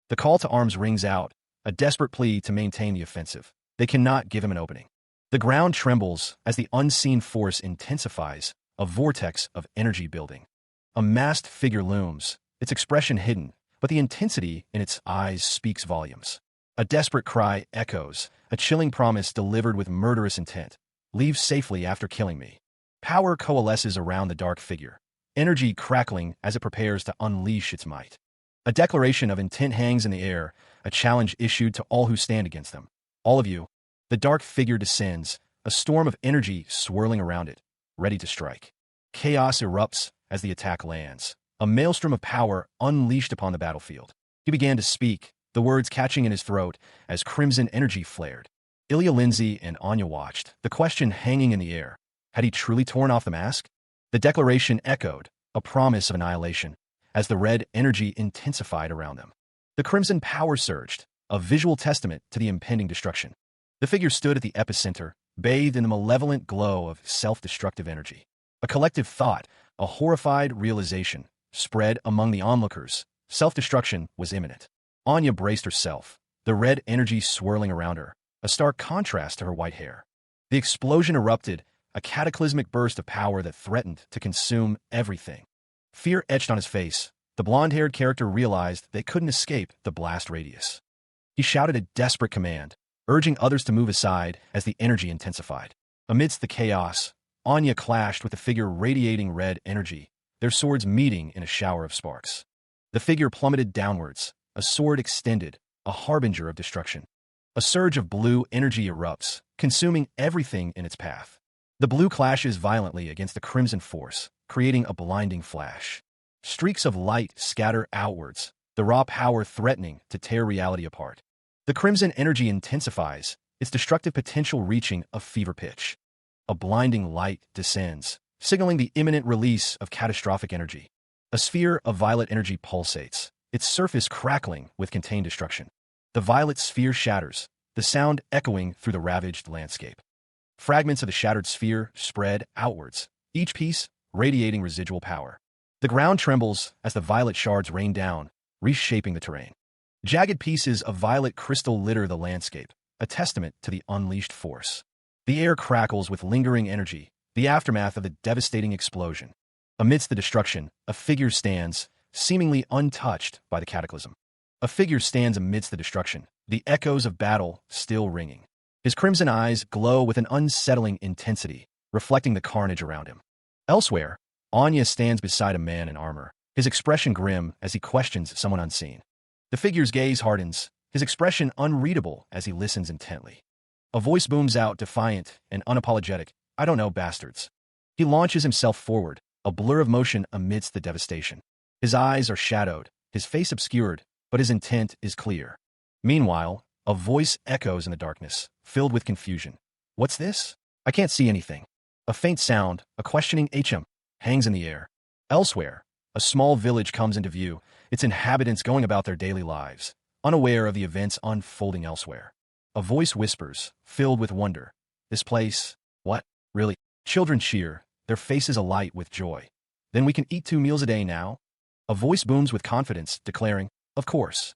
The call to arms rings out, a desperate plea to maintain the offensive. They cannot give him an opening. The ground trembles as the unseen force intensifies, a vortex of energy building. A masked figure looms, its expression hidden, but the intensity in its eyes speaks volumes. A desperate cry echoes, a chilling promise delivered with murderous intent. Leave safely after killing me. Power coalesces around the dark figure, energy crackling as it prepares to unleash its might. A declaration of intent hangs in the air, a challenge issued to all who stand against them. All of you. The dark figure descends, a storm of energy swirling around it, ready to strike. Chaos erupts as the attack lands, a maelstrom of power unleashed upon the battlefield. He began to speak, the words catching in his throat as crimson energy flared. Ilya Lindsay and Anya watched, the question hanging in the air. Had he truly torn off the mask? The declaration echoed, a promise of annihilation, as the red energy intensified around them. The crimson power surged, a visual testament to the impending destruction. The figure stood at the epicenter, bathed in the malevolent glow of self-destructive energy. A collective thought, a horrified realization, spread among the onlookers. Self-destruction was imminent. Anya braced herself, the red energy swirling around her, a stark contrast to her white hair. The explosion erupted, a cataclysmic burst of power that threatened to consume everything. Fear etched on his face. The blonde-haired character realized they couldn't escape the blast radius. He shouted a desperate command, urging others to move aside as the energy intensified. Amidst the chaos, Anya clashed with the figure radiating red energy, their swords meeting in a shower of sparks. The figure plummeted downwards, a sword extended, a harbinger of destruction. A surge of blue energy erupts, consuming everything in its path. The blue clashes violently against the crimson force, creating a blinding flash. Streaks of light scatter outwards, the raw power threatening to tear reality apart. The crimson energy intensifies, its destructive potential reaching a fever pitch. A blinding light descends, signaling the imminent release of catastrophic energy. A sphere of violet energy pulsates, its surface crackling with contained destruction. The violet sphere shatters, the sound echoing through the ravaged landscape. Fragments of the shattered sphere spread outwards, each piece radiating residual power. The ground trembles as the violet shards rain down, reshaping the terrain. Jagged pieces of violet crystal litter the landscape, a testament to the unleashed force. The air crackles with lingering energy, the aftermath of the devastating explosion. Amidst the destruction, a figure stands, seemingly untouched by the cataclysm. A figure stands amidst the destruction, the echoes of battle still ringing. His crimson eyes glow with an unsettling intensity, reflecting the carnage around him. Elsewhere, Anya stands beside a man in armor, his expression grim as he questions someone unseen. The figure's gaze hardens, his expression unreadable as he listens intently. A voice booms out, defiant and unapologetic, "I don't know, bastards." He launches himself forward, a blur of motion amidst the devastation. His eyes are shadowed, his face obscured, but his intent is clear. Meanwhile, a voice echoes in the darkness, filled with confusion. "What's this? I can't see anything." A faint sound, a questioning HM, hangs in the air. Elsewhere, a small village comes into view, its inhabitants going about their daily lives, unaware of the events unfolding elsewhere. A voice whispers, filled with wonder. "This place, what, really?" Children cheer, their faces alight with joy. "Then we can eat 2 meals a day now?" A voice booms with confidence, declaring, "Of course."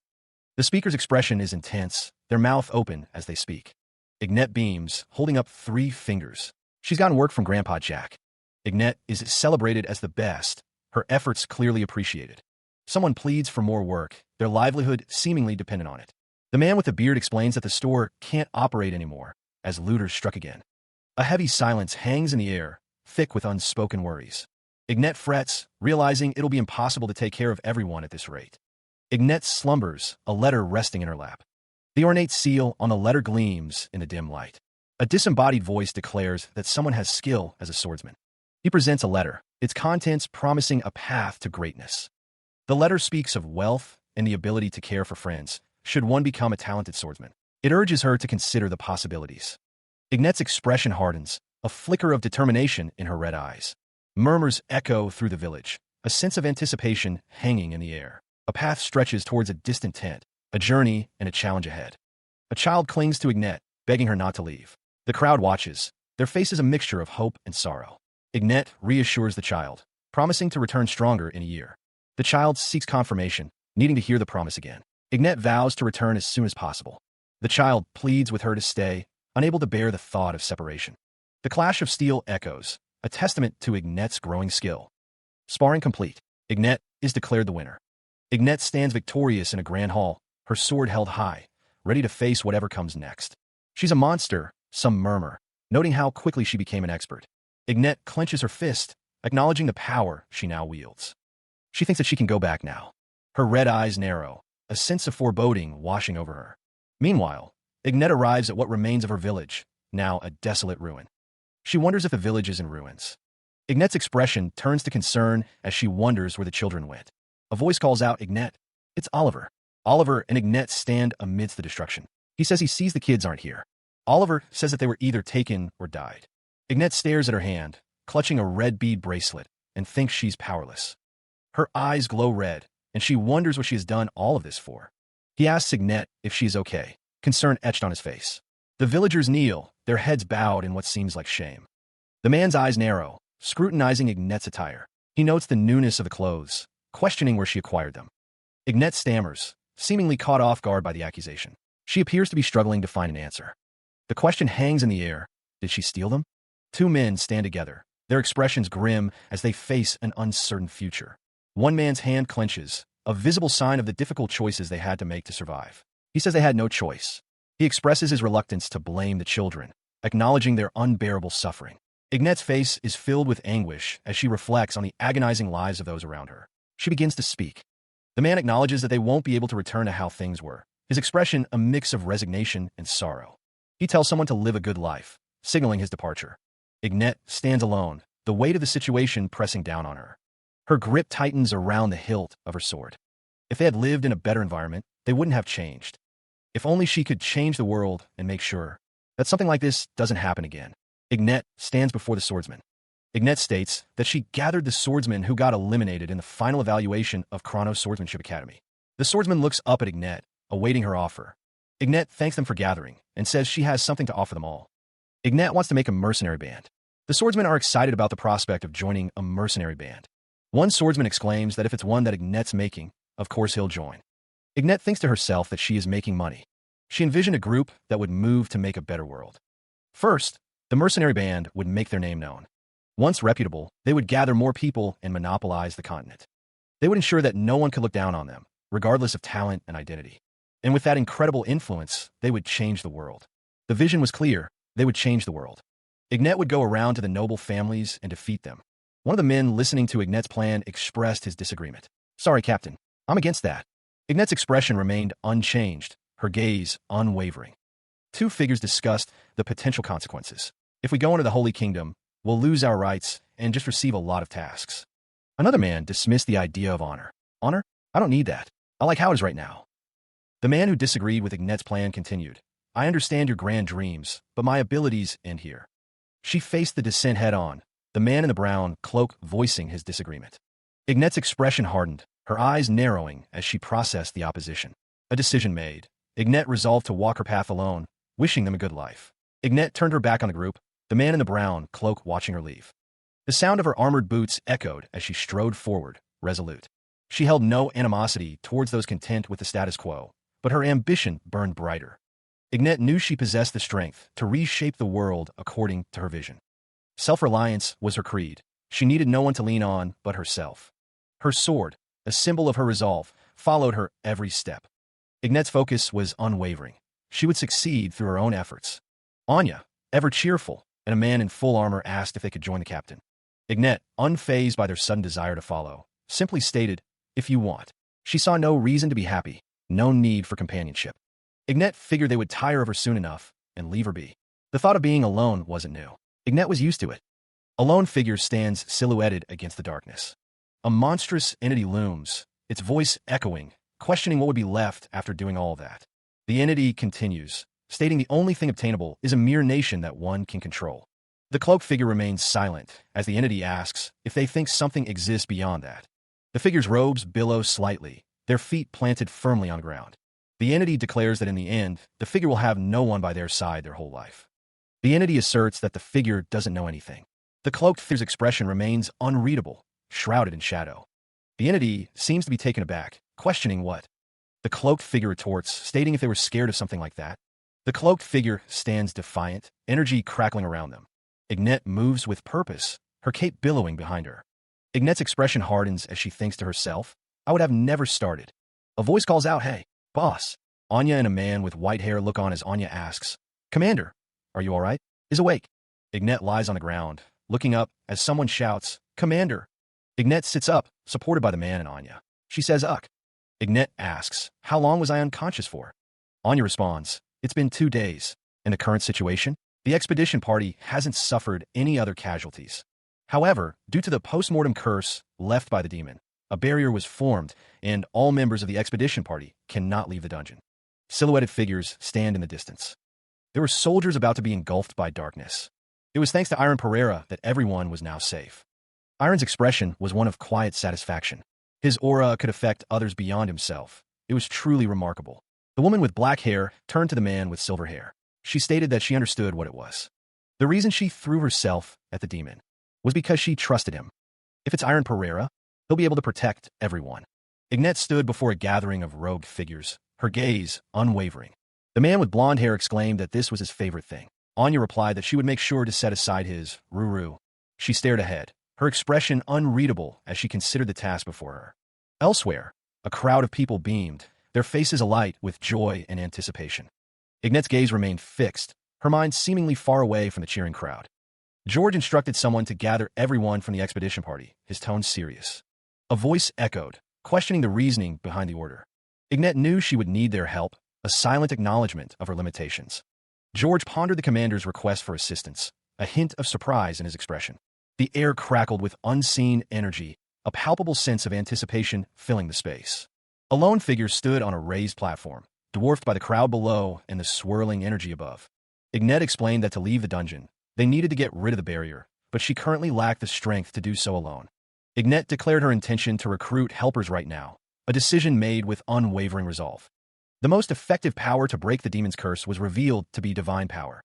The speaker's expression is intense, their mouth open as they speak. Ignette beams, holding up 3 fingers. She's gotten work from Grandpa Jack. Ignette is celebrated as the best, her efforts clearly appreciated. Someone pleads for more work, their livelihood seemingly dependent on it. The man with the beard explains that the store can't operate anymore, as looters struck again. A heavy silence hangs in the air, thick with unspoken worries. Ignette frets, realizing it'll be impossible to take care of everyone at this rate. Ignette slumbers, a letter resting in her lap. The ornate seal on the letter gleams in the dim light. A disembodied voice declares that someone has skill as a swordsman. He presents a letter, its contents promising a path to greatness. The letter speaks of wealth and the ability to care for friends, should one become a talented swordsman. It urges her to consider the possibilities. Ignette's expression hardens, a flicker of determination in her red eyes. Murmurs echo through the village, a sense of anticipation hanging in the air. A path stretches towards a distant tent, a journey and a challenge ahead. A child clings to Ignette, begging her not to leave. The crowd watches, their faces a mixture of hope and sorrow. Ignette reassures the child, promising to return stronger in a year. The child seeks confirmation, needing to hear the promise again. Ignette vows to return as soon as possible. The child pleads with her to stay, unable to bear the thought of separation. The clash of steel echoes, a testament to Ignette's growing skill. Sparring complete. Ignette is declared the winner. Ignette stands victorious in a grand hall, her sword held high, ready to face whatever comes next. She's a monster, some murmur, noting how quickly she became an expert. Ignette clenches her fist, acknowledging the power she now wields. She thinks that she can go back now. Her red eyes narrow, a sense of foreboding washing over her. Meanwhile, Ignette arrives at what remains of her village, now a desolate ruin. She wonders if the village is in ruins. Ignette's expression turns to concern as she wonders where the children went. A voice calls out, "Ignette, it's Oliver." Oliver and Ignette stand amidst the destruction. He says he sees the kids aren't here. Oliver says that they were either taken or died. Ignette stares at her hand, clutching a red bead bracelet, and thinks she's powerless. Her eyes glow red, and she wonders what she has done all of this for. He asks Ignette if she's okay, concern etched on his face. The villagers kneel, their heads bowed in what seems like shame. The man's eyes narrow, scrutinizing Ignette's attire. He notes the newness of the clothes, questioning where she acquired them. Ignette stammers, seemingly caught off guard by the accusation. She appears to be struggling to find an answer. The question hangs in the air. Did she steal them? Two men stand together, their expressions grim as they face an uncertain future. One man's hand clenches, a visible sign of the difficult choices they had to make to survive. He says they had no choice. He expresses his reluctance to blame the children, acknowledging their unbearable suffering. Ignette's face is filled with anguish as she reflects on the agonizing lives of those around her. She begins to speak. The man acknowledges that they won't be able to return to how things were, his expression a mix of resignation and sorrow. He tells someone to live a good life, signaling his departure. Ignette stands alone, the weight of the situation pressing down on her. Her grip tightens around the hilt of her sword. If they had lived in a better environment, they wouldn't have changed. If only she could change the world and make sure that something like this doesn't happen again. Ignette stands before the swordsman. Ignette states that she gathered the swordsman who got eliminated in the final evaluation of Chrono's Swordsmanship Academy. The swordsman looks up at Ignette, awaiting her offer. Ignette thanks them for gathering and says she has something to offer them all. Ignette wants to make a mercenary band. The swordsmen are excited about the prospect of joining a mercenary band. One swordsman exclaims that if it's one that Ignette's making, of course he'll join. Ignette thinks to herself that she is making money. She envisioned a group that would move to make a better world. First, the mercenary band would make their name known. Once reputable, they would gather more people and monopolize the continent. They would ensure that no one could look down on them, regardless of talent and identity. And with that incredible influence, they would change the world. The vision was clear. They would change the world. Ignette would go around to the noble families and defeat them. One of the men listening to Ignette's plan expressed his disagreement. "Sorry, Captain. I'm against that." Ignette's expression remained unchanged, her gaze unwavering. Two figures discussed the potential consequences. If we go into the Holy Kingdom, we'll lose our rights and just receive a lot of tasks. Another man dismissed the idea of honor. "Honor? I don't need that. I like how it is right now." The man who disagreed with Ignette's plan continued. "I understand your grand dreams, but my abilities end here." She faced the dissent head-on, the man in the brown cloak voicing his disagreement. Ignette's expression hardened, her eyes narrowing as she processed the opposition. A decision made. Ignette resolved to walk her path alone, wishing them a good life. Ignette turned her back on the group, the man in the brown cloak watching her leave. The sound of her armored boots echoed as she strode forward, resolute. She held no animosity towards those content with the status quo, but her ambition burned brighter. Ignette knew she possessed the strength to reshape the world according to her vision. Self-reliance was her creed. She needed no one to lean on but herself. Her sword, a symbol of her resolve, followed her every step. Ignette's focus was unwavering. She would succeed through her own efforts. Anya, ever cheerful, and a man in full armor asked if they could join the captain. Ignette, unfazed by their sudden desire to follow, simply stated, "If you want." She saw no reason to be happy, no need for companionship. Ignette figured they would tire of her soon enough and leave her be. The thought of being alone wasn't new. Ignette was used to it. A lone figure stands silhouetted against the darkness. A monstrous entity looms, its voice echoing, questioning what would be left after doing all that. The entity continues, stating the only thing obtainable is a mere nation that one can control. The cloaked figure remains silent as the entity asks if they think something exists beyond that. The figure's robes billow slightly, their feet planted firmly on ground. The entity declares that in the end, the figure will have no one by their side their whole life. The entity asserts that the figure doesn't know anything. The cloaked figure's expression remains unreadable, shrouded in shadow. The entity seems to be taken aback, questioning what. The cloaked figure retorts, stating if they were scared of something like that. The cloaked figure stands defiant, energy crackling around them. Ignette moves with purpose, her cape billowing behind her. Ignette's expression hardens as she thinks to herself, I would have never started. A voice calls out, "Hey, boss." Anya and a man with white hair look on as Anya asks, "Commander, are you all right?" Is awake. Ignette lies on the ground, looking up as someone shouts, "Commander." Ignette sits up, supported by the man and Anya. She says, "Uck." Ignette asks, "How long was I unconscious for?" Anya responds, "It's been 2 days. In the current situation, the expedition party hasn't suffered any other casualties. However, due to the post-mortem curse left by the demon, a barrier was formed, and all members of the expedition party cannot leave the dungeon." Silhouetted figures stand in the distance. There were soldiers about to be engulfed by darkness. It was thanks to Iron Pereira that everyone was now safe. Iron's expression was one of quiet satisfaction. His aura could affect others beyond himself. It was truly remarkable. The woman with black hair turned to the man with silver hair. She stated that she understood what it was. The reason she threw herself at the demon was because she trusted him. If it's Iron Pereira, he'll be able to protect everyone. Ignette stood before a gathering of robed figures, her gaze unwavering. The man with blonde hair exclaimed that this was his favorite thing. Anya replied that she would make sure to set aside his ruru. She stared ahead, her expression unreadable as she considered the task before her. Elsewhere, a crowd of people beamed, their faces alight with joy and anticipation. Ignette's gaze remained fixed, her mind seemingly far away from the cheering crowd. George instructed someone to gather everyone from the expedition party, his tone serious. A voice echoed, questioning the reasoning behind the order. Ignette knew she would need their help, a silent acknowledgement of her limitations. George pondered the commander's request for assistance, a hint of surprise in his expression. The air crackled with unseen energy, a palpable sense of anticipation filling the space. A lone figure stood on a raised platform, dwarfed by the crowd below and the swirling energy above. Ignette explained that to leave the dungeon, they needed to get rid of the barrier, but she currently lacked the strength to do so alone. Ignette declared her intention to recruit helpers right now, a decision made with unwavering resolve. The most effective power to break the demon's curse was revealed to be divine power.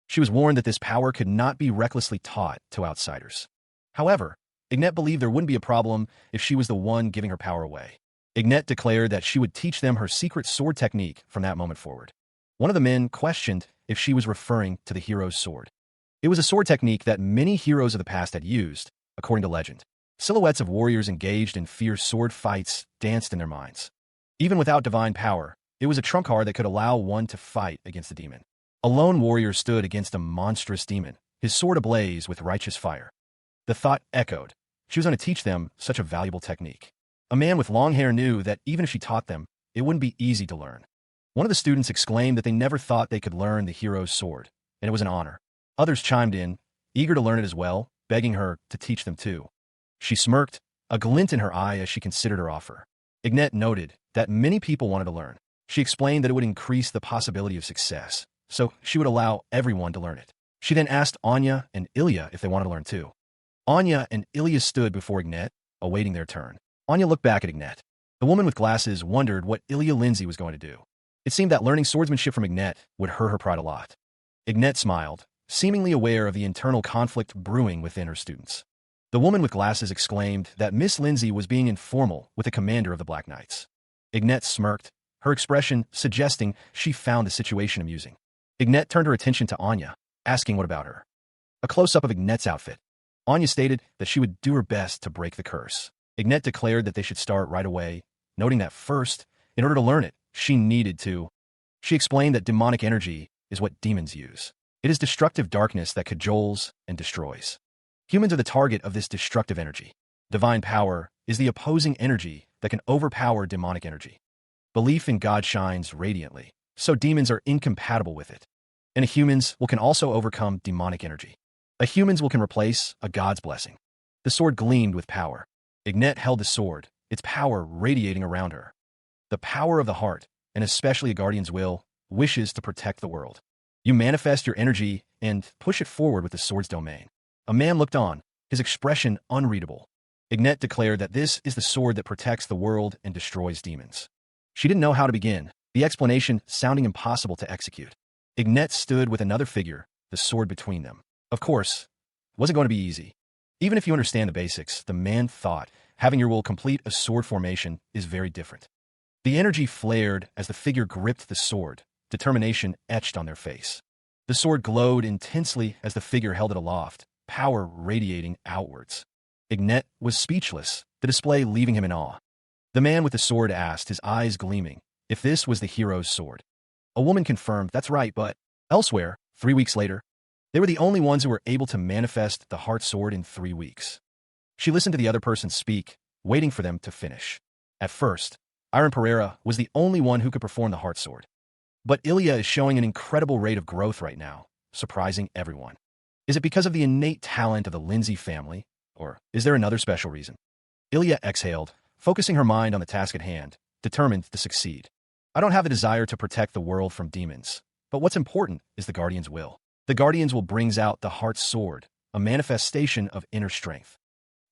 She was warned that this power could not be recklessly taught to outsiders. However, Ignette believed there wouldn't be a problem if she was the one giving her power away. Ignette declared that she would teach them her secret sword technique from that moment forward. One of the men questioned if she was referring to the hero's sword. It was a sword technique that many heroes of the past had used, according to legend. Silhouettes of warriors engaged in fierce sword fights danced in their minds. Even without divine power, it was a trump card that could allow one to fight against the demon. A lone warrior stood against a monstrous demon, his sword ablaze with righteous fire. The thought echoed. She was going to teach them such a valuable technique. A man with long hair knew that even if she taught them, it wouldn't be easy to learn. One of the students exclaimed that they never thought they could learn the hero's sword, and it was an honor. Others chimed in, eager to learn it as well, begging her to teach them too. She smirked, a glint in her eye as she considered her offer. Ignette noted that many people wanted to learn. She explained that it would increase the possibility of success, so she would allow everyone to learn it. She then asked Anya and Ilya if they wanted to learn too. Anya and Ilya stood before Ignette, awaiting their turn. Anya looked back at Ignette. The woman with glasses wondered what Ilya Lindsay was going to do. It seemed that learning swordsmanship from Ignette would hurt her pride a lot. Ignette smiled, seemingly aware of the internal conflict brewing within her students. The woman with glasses exclaimed that Miss Lindsay was being informal with the commander of the Black Knights. Ignette smirked, her expression suggesting she found the situation amusing. Ignette turned her attention to Anya, asking what about her. A close-up of Ignette's outfit. Anya stated that she would do her best to break the curse. Ignette declared that they should start right away, noting that first, in order to learn it, she needed to. She explained that demonic energy is what demons use. It is destructive darkness that cajoles and destroys. Humans are the target of this destructive energy. Divine power is the opposing energy that can overpower demonic energy. Belief in God shines radiantly, so demons are incompatible with it. And humans can also overcome demonic energy. A human's can replace a god's blessing. The sword gleamed with power. Ignette held the sword, its power radiating around her. The power of the heart, and especially a guardian's will, wishes to protect the world. You manifest your energy and push it forward with the sword's domain. A man looked on, his expression unreadable. Ignette declared that this is the sword that protects the world and destroys demons. She didn't know how to begin, the explanation sounding impossible to execute. Ignette stood with another figure, the sword between them. Of course, it wasn't going to be easy. Even if you understand the basics, the man thought having your will complete a sword formation is very different. The energy flared as the figure gripped the sword, determination etched on their face. The sword glowed intensely as the figure held it aloft, power radiating outwards. Ignette was speechless, the display leaving him in awe. The man with the sword asked, his eyes gleaming, if this was the hero's sword. A woman confirmed, that's right, but elsewhere, 3 weeks later, they were the only ones who were able to manifest the heart sword in 3 weeks. She listened to the other person speak, waiting for them to finish. At first, Iron Pereira was the only one who could perform the heart sword. But Ilya is showing an incredible rate of growth right now, surprising everyone. Is it because of the innate talent of the Lindsay family, or is there another special reason? Ilya exhaled, focusing her mind on the task at hand, determined to succeed. I don't have the desire to protect the world from demons, but what's important is the Guardian's will. The Guardian's will brings out the heart sword, a manifestation of inner strength.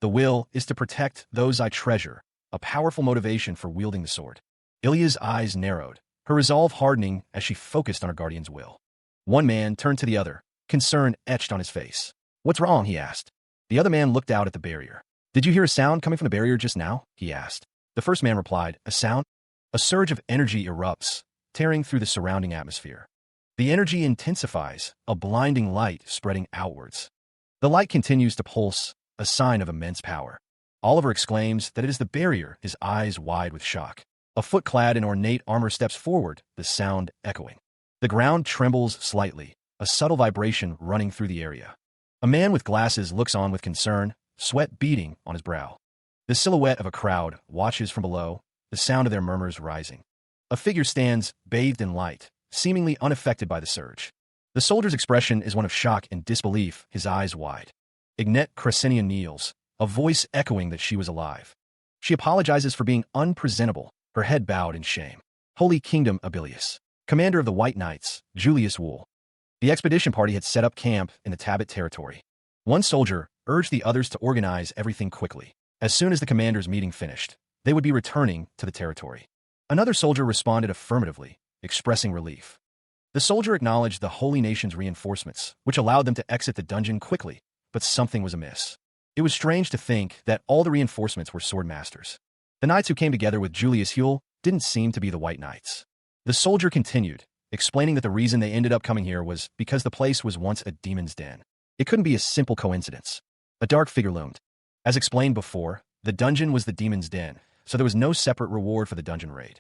The will is to protect those I treasure, a powerful motivation for wielding the sword. Ilya's eyes narrowed, her resolve hardening as she focused on her Guardian's will. One man turned to the other, concern etched on his face. What's wrong? He asked. The other man looked out at the barrier. Did you hear a sound coming from the barrier just now? He asked. The first man replied, a sound? A surge of energy erupts, tearing through the surrounding atmosphere. The energy intensifies, a blinding light spreading outwards. The light continues to pulse, a sign of immense power. Oliver exclaims that it is the barrier, his eyes wide with shock. A foot clad in ornate armor steps forward, the sound echoing. The ground trembles slightly, a subtle vibration running through the area. A man with glasses looks on with concern, sweat beading on his brow. The silhouette of a crowd watches from below, the sound of their murmurs rising. A figure stands, bathed in light, seemingly unaffected by the surge. The soldier's expression is one of shock and disbelief, his eyes wide. Ignat Crescenia kneels, a voice echoing that she was alive. She apologizes for being unpresentable, her head bowed in shame. Holy Kingdom Abilius. Commander of the White Knights, Julius Wool. The expedition party had set up camp in the Tabit territory. One soldier urged the others to organize everything quickly. As soon as the commander's meeting finished, they would be returning to the territory. Another soldier responded affirmatively, expressing relief. The soldier acknowledged the Holy Nation's reinforcements, which allowed them to exit the dungeon quickly, but something was amiss. It was strange to think that all the reinforcements were sword masters. The knights who came together with Julius Huel didn't seem to be the White Knights. The soldier continued, explaining that the reason they ended up coming here was because the place was once a demon's den. It couldn't be a simple coincidence. A dark figure loomed. As explained before, the dungeon was the demon's den, so there was no separate reward for the dungeon raid.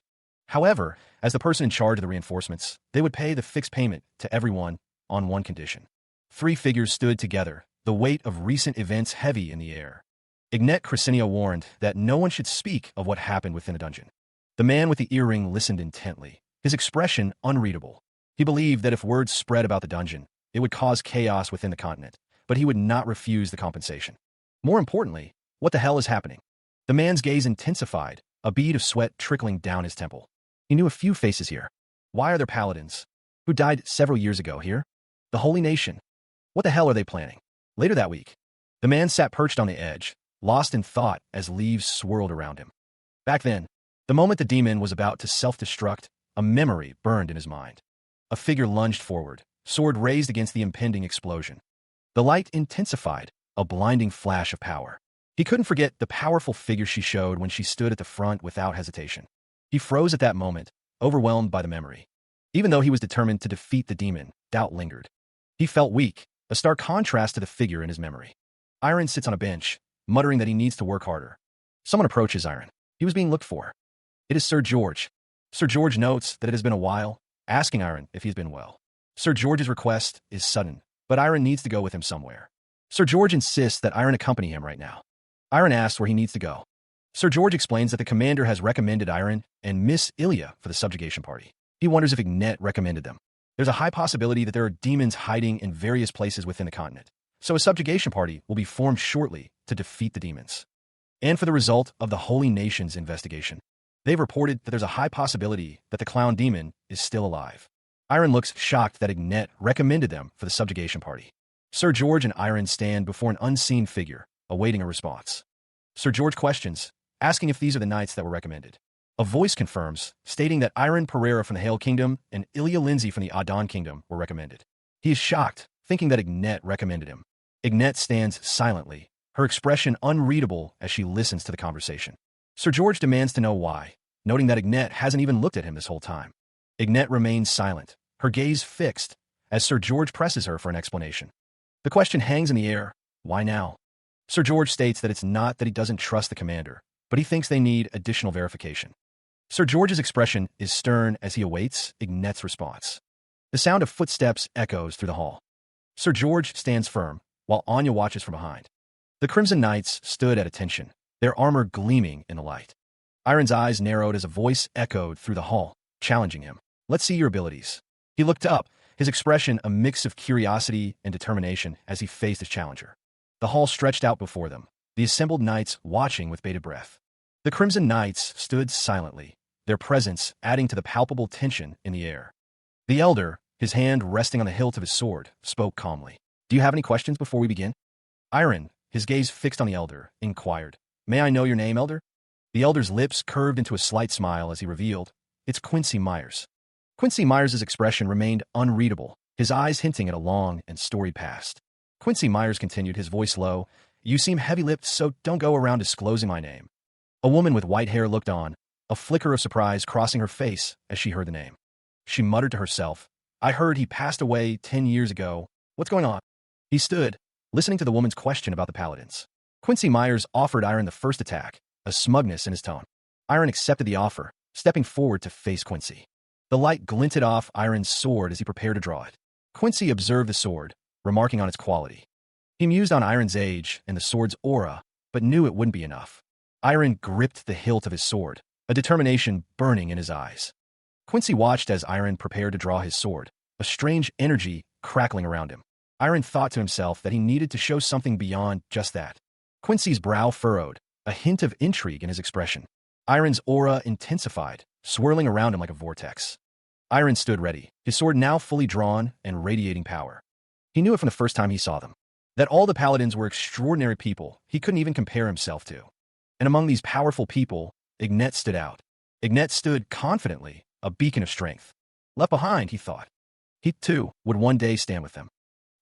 However, as the person in charge of the reinforcements, they would pay the fixed payment to everyone on one condition. 3 figures stood together, the weight of recent events heavy in the air. Ignat Crescenia warned that no one should speak of what happened within the dungeon. The man with the earring listened intently, his expression unreadable. He believed that if words spread about the dungeon, it would cause chaos within the continent, but he would not refuse the compensation. More importantly, what the hell is happening? The man's gaze intensified, a bead of sweat trickling down his temple. He knew a few faces here. Why are there paladins? Who died several years ago here? The Holy Nation. What the hell are they planning? Later that week, the man sat perched on the edge, lost in thought as leaves swirled around him. Back then, the moment the demon was about to self-destruct, a memory burned in his mind. A figure lunged forward, sword raised against the impending explosion. The light intensified, a blinding flash of power. He couldn't forget the powerful figure she showed when she stood at the front without hesitation. He froze at that moment, overwhelmed by the memory. Even though he was determined to defeat the demon, doubt lingered. He felt weak, a stark contrast to the figure in his memory. Iron sits on a bench, muttering that he needs to work harder. Someone approaches Iron. He was being looked for. It is Sir George. Sir George notes that it has been a while, asking Iron if he's been well. Sir George's request is sudden, but Iron needs to go with him somewhere. Sir George insists that Iron accompany him right now. Iron asks where he needs to go. Sir George explains that the commander has recommended Iron and Miss Ilya for the subjugation party. He wonders if Ignat recommended them. There's a high possibility that there are demons hiding in various places within the continent, so a subjugation party will be formed shortly to defeat the demons. And for the result of the Holy Nation's investigation, they've reported that there's a high possibility that the clown demon is still alive. Iron looks shocked that Ignat recommended them for the subjugation party. Sir George and Iron stand before an unseen figure, awaiting a response. Sir George questions, asking if these are the knights that were recommended. A voice confirms, stating that Iron Pereira from the Hale Kingdom and Ilya Lindsay from the Adon Kingdom were recommended. He is shocked, thinking that Ignat recommended him. Ignat stands silently, her expression unreadable as she listens to the conversation. Sir George demands to know why, noting that Ignat hasn't even looked at him this whole time. Ignat remains silent, her gaze fixed, as Sir George presses her for an explanation. The question hangs in the air, why now? Sir George states that it's not that he doesn't trust the commander, but he thinks they need additional verification. Sir George's expression is stern as he awaits Ignet's response. The sound of footsteps echoes through the hall. Sir George stands firm, while Anya watches from behind. The Crimson Knights stood at attention, their armor gleaming in the light. Iron's eyes narrowed as a voice echoed through the hall, challenging him. Let's see your abilities. He looked up, his expression a mix of curiosity and determination as he faced his challenger. The hall stretched out before them, the assembled knights watching with bated breath. The Crimson Knights stood silently, their presence adding to the palpable tension in the air. The elder, his hand resting on the hilt of his sword, spoke calmly. Do you have any questions before we begin? Iron, his gaze fixed on the elder, inquired. May I know your name, elder? The elder's lips curved into a slight smile as he revealed, it's Quincy Myers. Quincy Myers' expression remained unreadable, his eyes hinting at a long and storied past. Quincy Myers continued, his voice low. You seem heavy-lipped, so don't go around disclosing my name. A woman with white hair looked on, a flicker of surprise crossing her face as she heard the name. She muttered to herself, I heard he passed away 10 years ago. What's going on? He stood, listening to the woman's question about the paladins. Quincy Myers offered Iron the first attack, a smugness in his tone. Iron accepted the offer, stepping forward to face Quincy. The light glinted off Iron's sword as he prepared to draw it. Quincy observed the sword, remarking on its quality. He mused on Iron's age and the sword's aura, but knew it wouldn't be enough. Iron gripped the hilt of his sword, a determination burning in his eyes. Quincy watched as Iron prepared to draw his sword, a strange energy crackling around him. Iron thought to himself that he needed to show something beyond just that. Quincy's brow furrowed, a hint of intrigue in his expression. Iron's aura intensified, swirling around him like a vortex. Iron stood ready, his sword now fully drawn and radiating power. He knew it from the first time he saw them, that all the paladins were extraordinary people he couldn't even compare himself to. And among these powerful people, Ignet stood out. Ignet stood confidently, a beacon of strength. Left behind, he thought. He, too, would one day stand with them.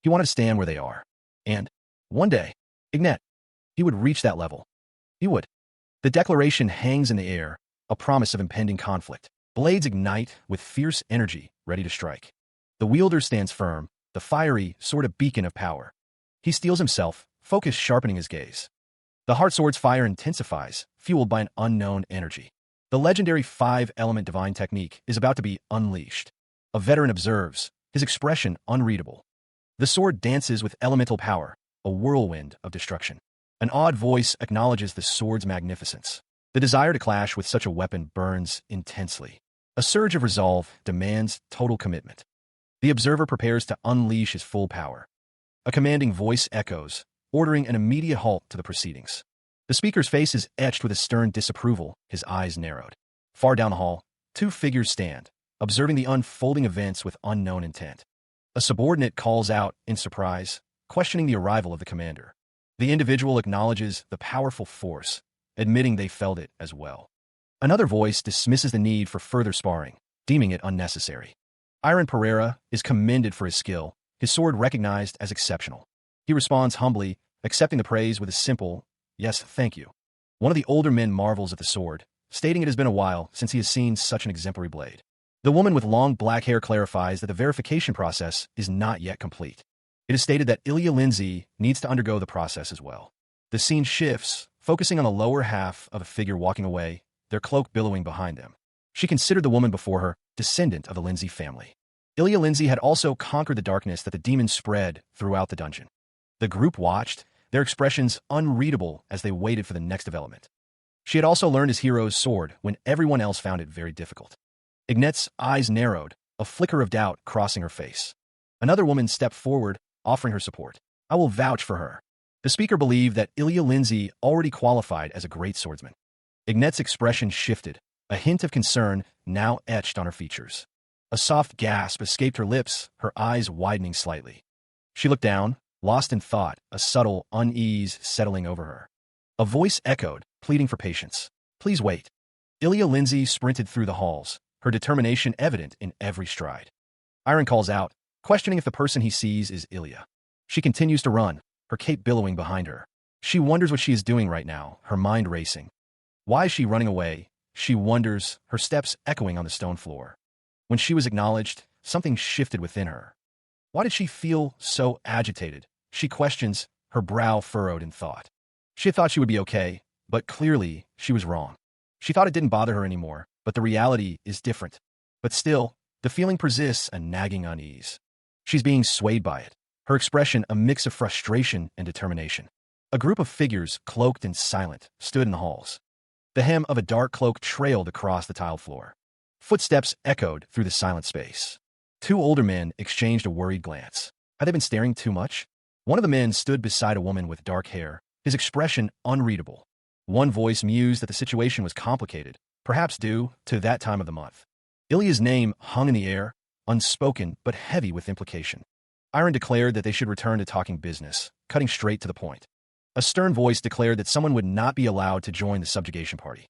He wanted to stand where they are. And, one day, Ignet, he would reach that level. He would. The declaration hangs in the air, a promise of impending conflict. Blades ignite with fierce energy, ready to strike. The wielder stands firm, the fiery, sort of beacon of power. He steels himself, focus sharpening his gaze. The heart sword's fire intensifies, fueled by an unknown energy. The legendary 5-element divine technique is about to be unleashed. A veteran observes, his expression unreadable. The sword dances with elemental power, a whirlwind of destruction. An odd voice acknowledges the sword's magnificence. The desire to clash with such a weapon burns intensely. A surge of resolve demands total commitment. The observer prepares to unleash his full power. A commanding voice echoes, ordering an immediate halt to the proceedings. The speaker's face is etched with a stern disapproval, his eyes narrowed. Far down the hall, two figures stand, observing the unfolding events with unknown intent. A subordinate calls out in surprise, questioning the arrival of the commander. The individual acknowledges the powerful force, admitting they felt it as well. Another voice dismisses the need for further sparring, deeming it unnecessary. Iron Pereira is commended for his skill, his sword recognized as exceptional. He responds humbly, accepting the praise with a simple, yes, thank you. One of the older men marvels at the sword, stating it has been a while since he has seen such an exemplary blade. The woman with long black hair clarifies that the verification process is not yet complete. It is stated that Ilya Lindsay needs to undergo the process as well. The scene shifts, focusing on the lower half of a figure walking away, their cloak billowing behind them. She considered the woman before her descendant of the Lindsay family. Ilya Lindsay had also conquered the darkness that the demons spread throughout the dungeon. The group watched, their expressions unreadable as they waited for the next development. She had also learned his hero's sword when everyone else found it very difficult. Ignet's eyes narrowed, a flicker of doubt crossing her face. Another woman stepped forward, offering her support. I will vouch for her. The speaker believed that Ilya Lindsay already qualified as a great swordsman. Ignet's expression shifted, a hint of concern now etched on her features. A soft gasp escaped her lips, her eyes widening slightly. She looked down, lost in thought, a subtle unease settling over her. A voice echoed, pleading for patience. Please wait. Ilya Lindsay sprinted through the halls, her determination evident in every stride. Iron calls out, questioning if the person he sees is Ilya. She continues to run, her cape billowing behind her. She wonders what she is doing right now, her mind racing. Why is she running away? She wonders, her steps echoing on the stone floor. When she was acknowledged, something shifted within her. Why did she feel so agitated? She questions, her brow furrowed in thought. She had thought she would be okay, But clearly, she was wrong. She thought it didn't bother her anymore, but the reality is different. But still, the feeling persists, a nagging unease. She's being swayed by it, her expression a mix of frustration and determination. A group of figures, cloaked and silent, stood in the halls. The hem of a dark cloak trailed across the tiled floor. Footsteps echoed through the silent space. Two older men exchanged a worried glance. Had they been staring too much? One of the men stood beside a woman with dark hair, his expression unreadable. One voice mused that the situation was complicated, perhaps due to that time of the month. Ilya's name hung in the air, unspoken but heavy with implication. Iron declared that they should return to talking business, cutting straight to the point. A stern voice declared that someone would not be allowed to join the subjugation party.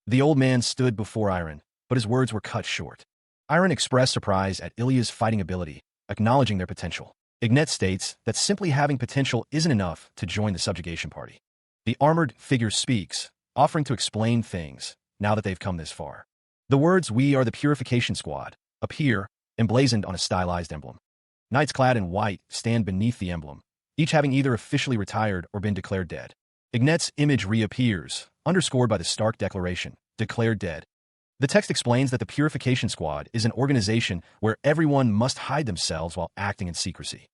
The old man stood before Iron, but his words were cut short. Iron expressed surprise at Ilya's fighting ability, acknowledging their potential. Ignet states that simply having potential isn't enough to join the subjugation party. The armored figure speaks, offering to explain things, now that they've come this far. The words, "We are the Purification Squad," appear, emblazoned on a stylized emblem. Knights clad in white stand beneath the emblem, each having either officially retired or been declared dead. Ignet's image reappears, underscored by the stark declaration, "Declared dead." The text explains that the Purification Squad is an organization where everyone must hide themselves while acting in secrecy.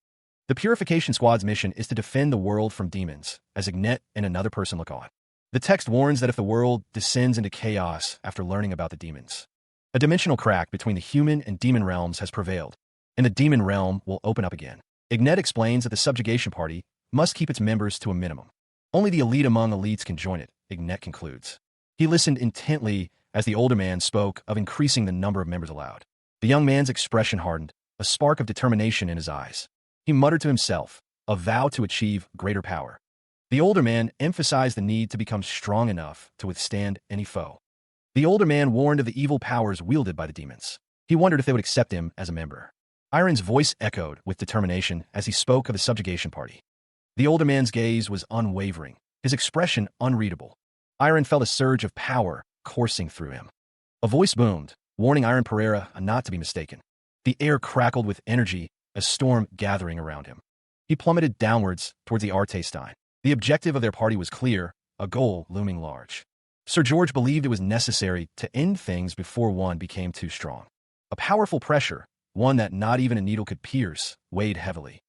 The Purification Squad's mission is to defend the world from demons, as Ignet and another person look on. The text warns that if the world descends into chaos after learning about the demons, a dimensional crack between the human and demon realms has prevailed, and the demon realm will open up again. Ignet explains that the subjugation party must keep its members to a minimum. Only the elite among elites can join it, Ignet concludes. He listened intently as the older man spoke of increasing the number of members allowed. The young man's expression hardened, a spark of determination in his eyes. He muttered to himself, a vow to achieve greater power. The older man emphasized the need to become strong enough to withstand any foe. The older man warned of the evil powers wielded by the demons. He wondered if they would accept him as a member. Iron's voice echoed with determination as he spoke of the subjugation party. The older man's gaze was unwavering, his expression unreadable. Iron felt a surge of power coursing through him. A voice boomed, warning Iron Pereira not to be mistaken. The air crackled with energy, a storm gathering around him. He plummeted downwards towards the Arte Stein. The objective of their party was clear, a goal looming large. Sir George believed it was necessary to end things before one became too strong. A powerful pressure, one that not even a needle could pierce, weighed heavily.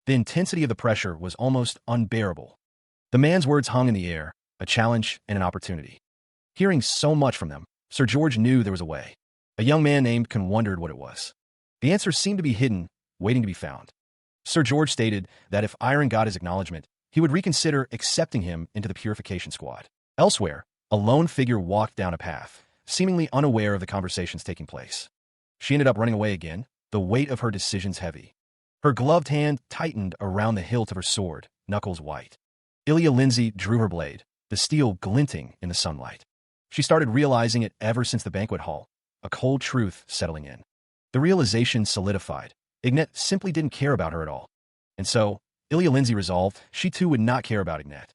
The intensity of the pressure was almost unbearable. The man's words hung in the air, a challenge and an opportunity. Hearing so much from them, Sir George knew there was a way. A young man named Kun wondered what it was. The answer seemed to be hidden, waiting to be found. Sir George stated that if Iron got his acknowledgement, he would reconsider accepting him into the Purification Squad. Elsewhere, a lone figure walked down a path, seemingly unaware of the conversations taking place. She ended up running away again, the weight of her decisions heavy. Her gloved hand tightened around the hilt of her sword, knuckles white. Ilya Lindsay drew her blade, the steel glinting in the sunlight. She started realizing it ever since the banquet hall, a cold truth settling in. The realization solidified. Ignet simply didn't care about her at all. And so, Ilya Lindsay resolved she too would not care about Ignet.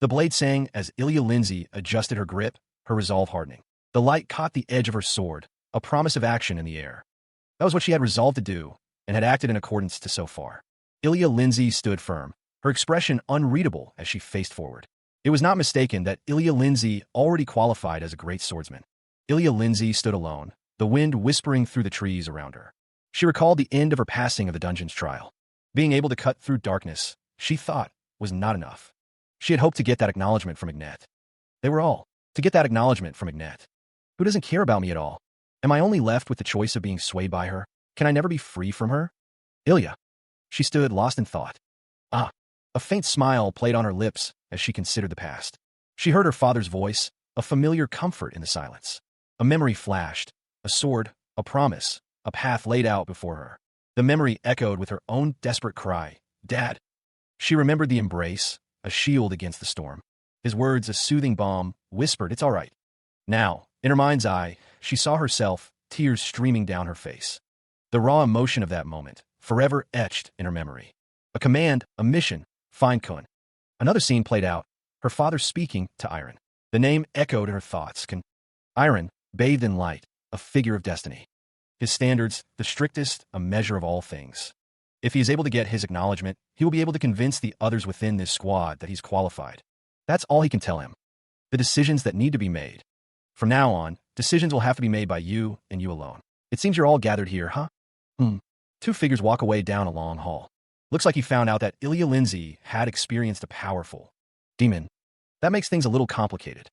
The blade sang as Ilya Lindsay adjusted her grip, her resolve hardening. The light caught the edge of her sword, a promise of action in the air. That was what she had resolved to do, and had acted in accordance to so far. Ilya Lindsay stood firm, her expression unreadable as she faced forward. It was not mistaken that Ilya Lindsay already qualified as a great swordsman. Ilya Lindsay stood alone, the wind whispering through the trees around her. She recalled the end of her passing of the dungeon's trial. Being able to cut through darkness, she thought, was not enough. She had hoped to get that acknowledgement from Ignet. They were all to get that acknowledgement from Ignet. Who doesn't care about me at all? Am I only left with the choice of being swayed by her? Can I never be free from her? Ilya. She stood lost in thought. Ah, a faint smile played on her lips as she considered the past. She heard her father's voice, a familiar comfort in the silence. A memory flashed, a sword, a promise, a path laid out before her. The memory echoed with her own desperate cry, "Dad." She remembered the embrace, a shield against the storm. His words, a soothing balm, whispered, "It's all right." Now, in her mind's eye, she saw herself, tears streaming down her face. The raw emotion of that moment, forever etched in her memory. A command, a mission, find Kun. Another scene played out, her father speaking to Iron. The name echoed in her thoughts. Kun. Iron, bathed in light, a figure of destiny. His standards, the strictest, a measure of all things. If he is able to get his acknowledgement, he will be able to convince the others within this squad that he's qualified. That's all he can tell him. The decisions that need to be made. From now on, decisions will have to be made by you and you alone. It seems you're all gathered here, huh? Two figures walk away down a long hall. Looks like you found out that Ilya Lindsay had experienced a powerful demon. That makes things a little complicated.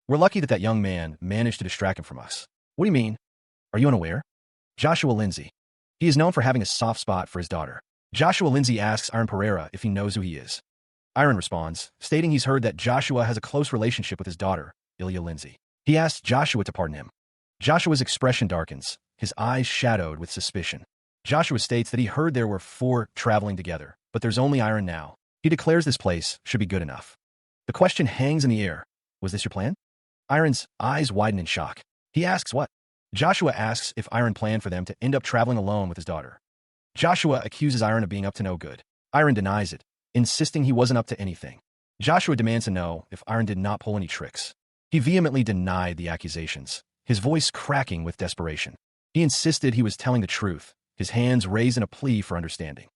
We're lucky that that young man managed to distract him from us. What do you mean? Are you unaware? Joshua Lindsay. He is known for having a soft spot for his daughter. Joshua Lindsay asks Iron Pereira if he knows who he is. Iron responds, stating he's heard that Joshua has a close relationship with his daughter, Ilya Lindsay. He asks Joshua to pardon him. Joshua's expression darkens, his eyes shadowed with suspicion. Joshua states that he heard there were 4 traveling together, but there's only Iron now. He declares this place should be good enough. The question hangs in the air. Was this your plan? Iron's eyes widen in shock. He asks what? Joshua asks if Iron planned for them to end up traveling alone with his daughter. Joshua accuses Iron of being up to no good. Iron denies it, insisting he wasn't up to anything. Joshua demands to know if Iron did not pull any tricks. He vehemently denied the accusations, his voice cracking with desperation. He insisted he was telling the truth, his hands raised in a plea for understanding.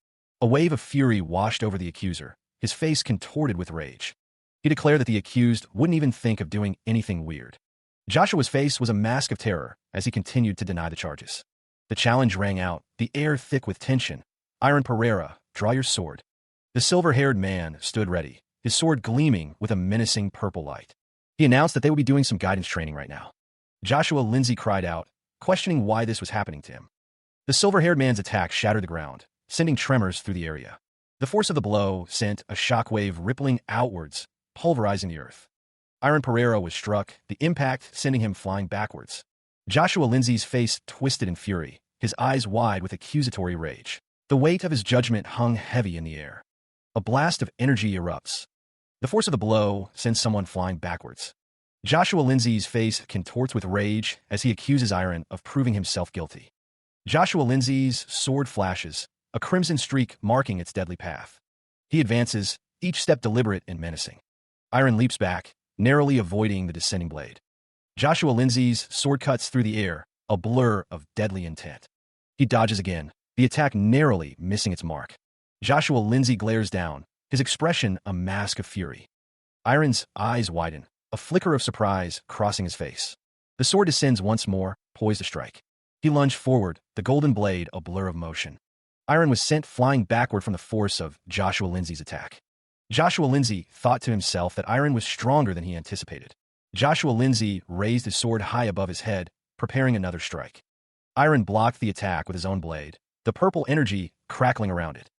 A wave of fury washed over the accuser, his face contorted with rage. He declared that the accused wouldn't even think of doing anything weird. Joshua's face was a mask of terror as he continued to deny the charges. The challenge rang out, the air thick with tension. Iron Pereira, draw your sword. The silver-haired man stood ready, his sword gleaming with a menacing purple light. He announced that they would be doing some guidance training right now. Joshua Lindsay cried out, questioning why this was happening to him. The silver-haired man's attack shattered the ground, sending tremors through the area. The force of the blow sent a shockwave rippling outwards, pulverizing the earth. Iron Pereira was struck, the impact sending him flying backwards. Joshua Lindsay's face twisted in fury, his eyes wide with accusatory rage. The weight of his judgment hung heavy in the air. A blast of energy erupts. The force of the blow sends someone flying backwards. Joshua Lindsay's face contorts with rage as he accuses Iron of proving himself guilty. Joshua Lindsay's sword flashes, a crimson streak marking its deadly path. He advances, each step deliberate and menacing. Iron leaps back, narrowly avoiding the descending blade. Joshua Lindsay's sword cuts through the air, a blur of deadly intent. He dodges again, the attack narrowly missing its mark. Joshua Lindsay glares down, his expression a mask of fury. Iron's eyes widen, a flicker of surprise crossing his face. The sword descends once more, poised to strike. He lunged forward, the golden blade a blur of motion. Iron was sent flying backward from the force of Joshua Lindsay's attack. Joshua Lindsay thought to himself that Iron was stronger than he anticipated. Joshua Lindsay raised his sword high above his head, preparing another strike. Iron blocked the attack with his own blade, the purple energy crackling around it.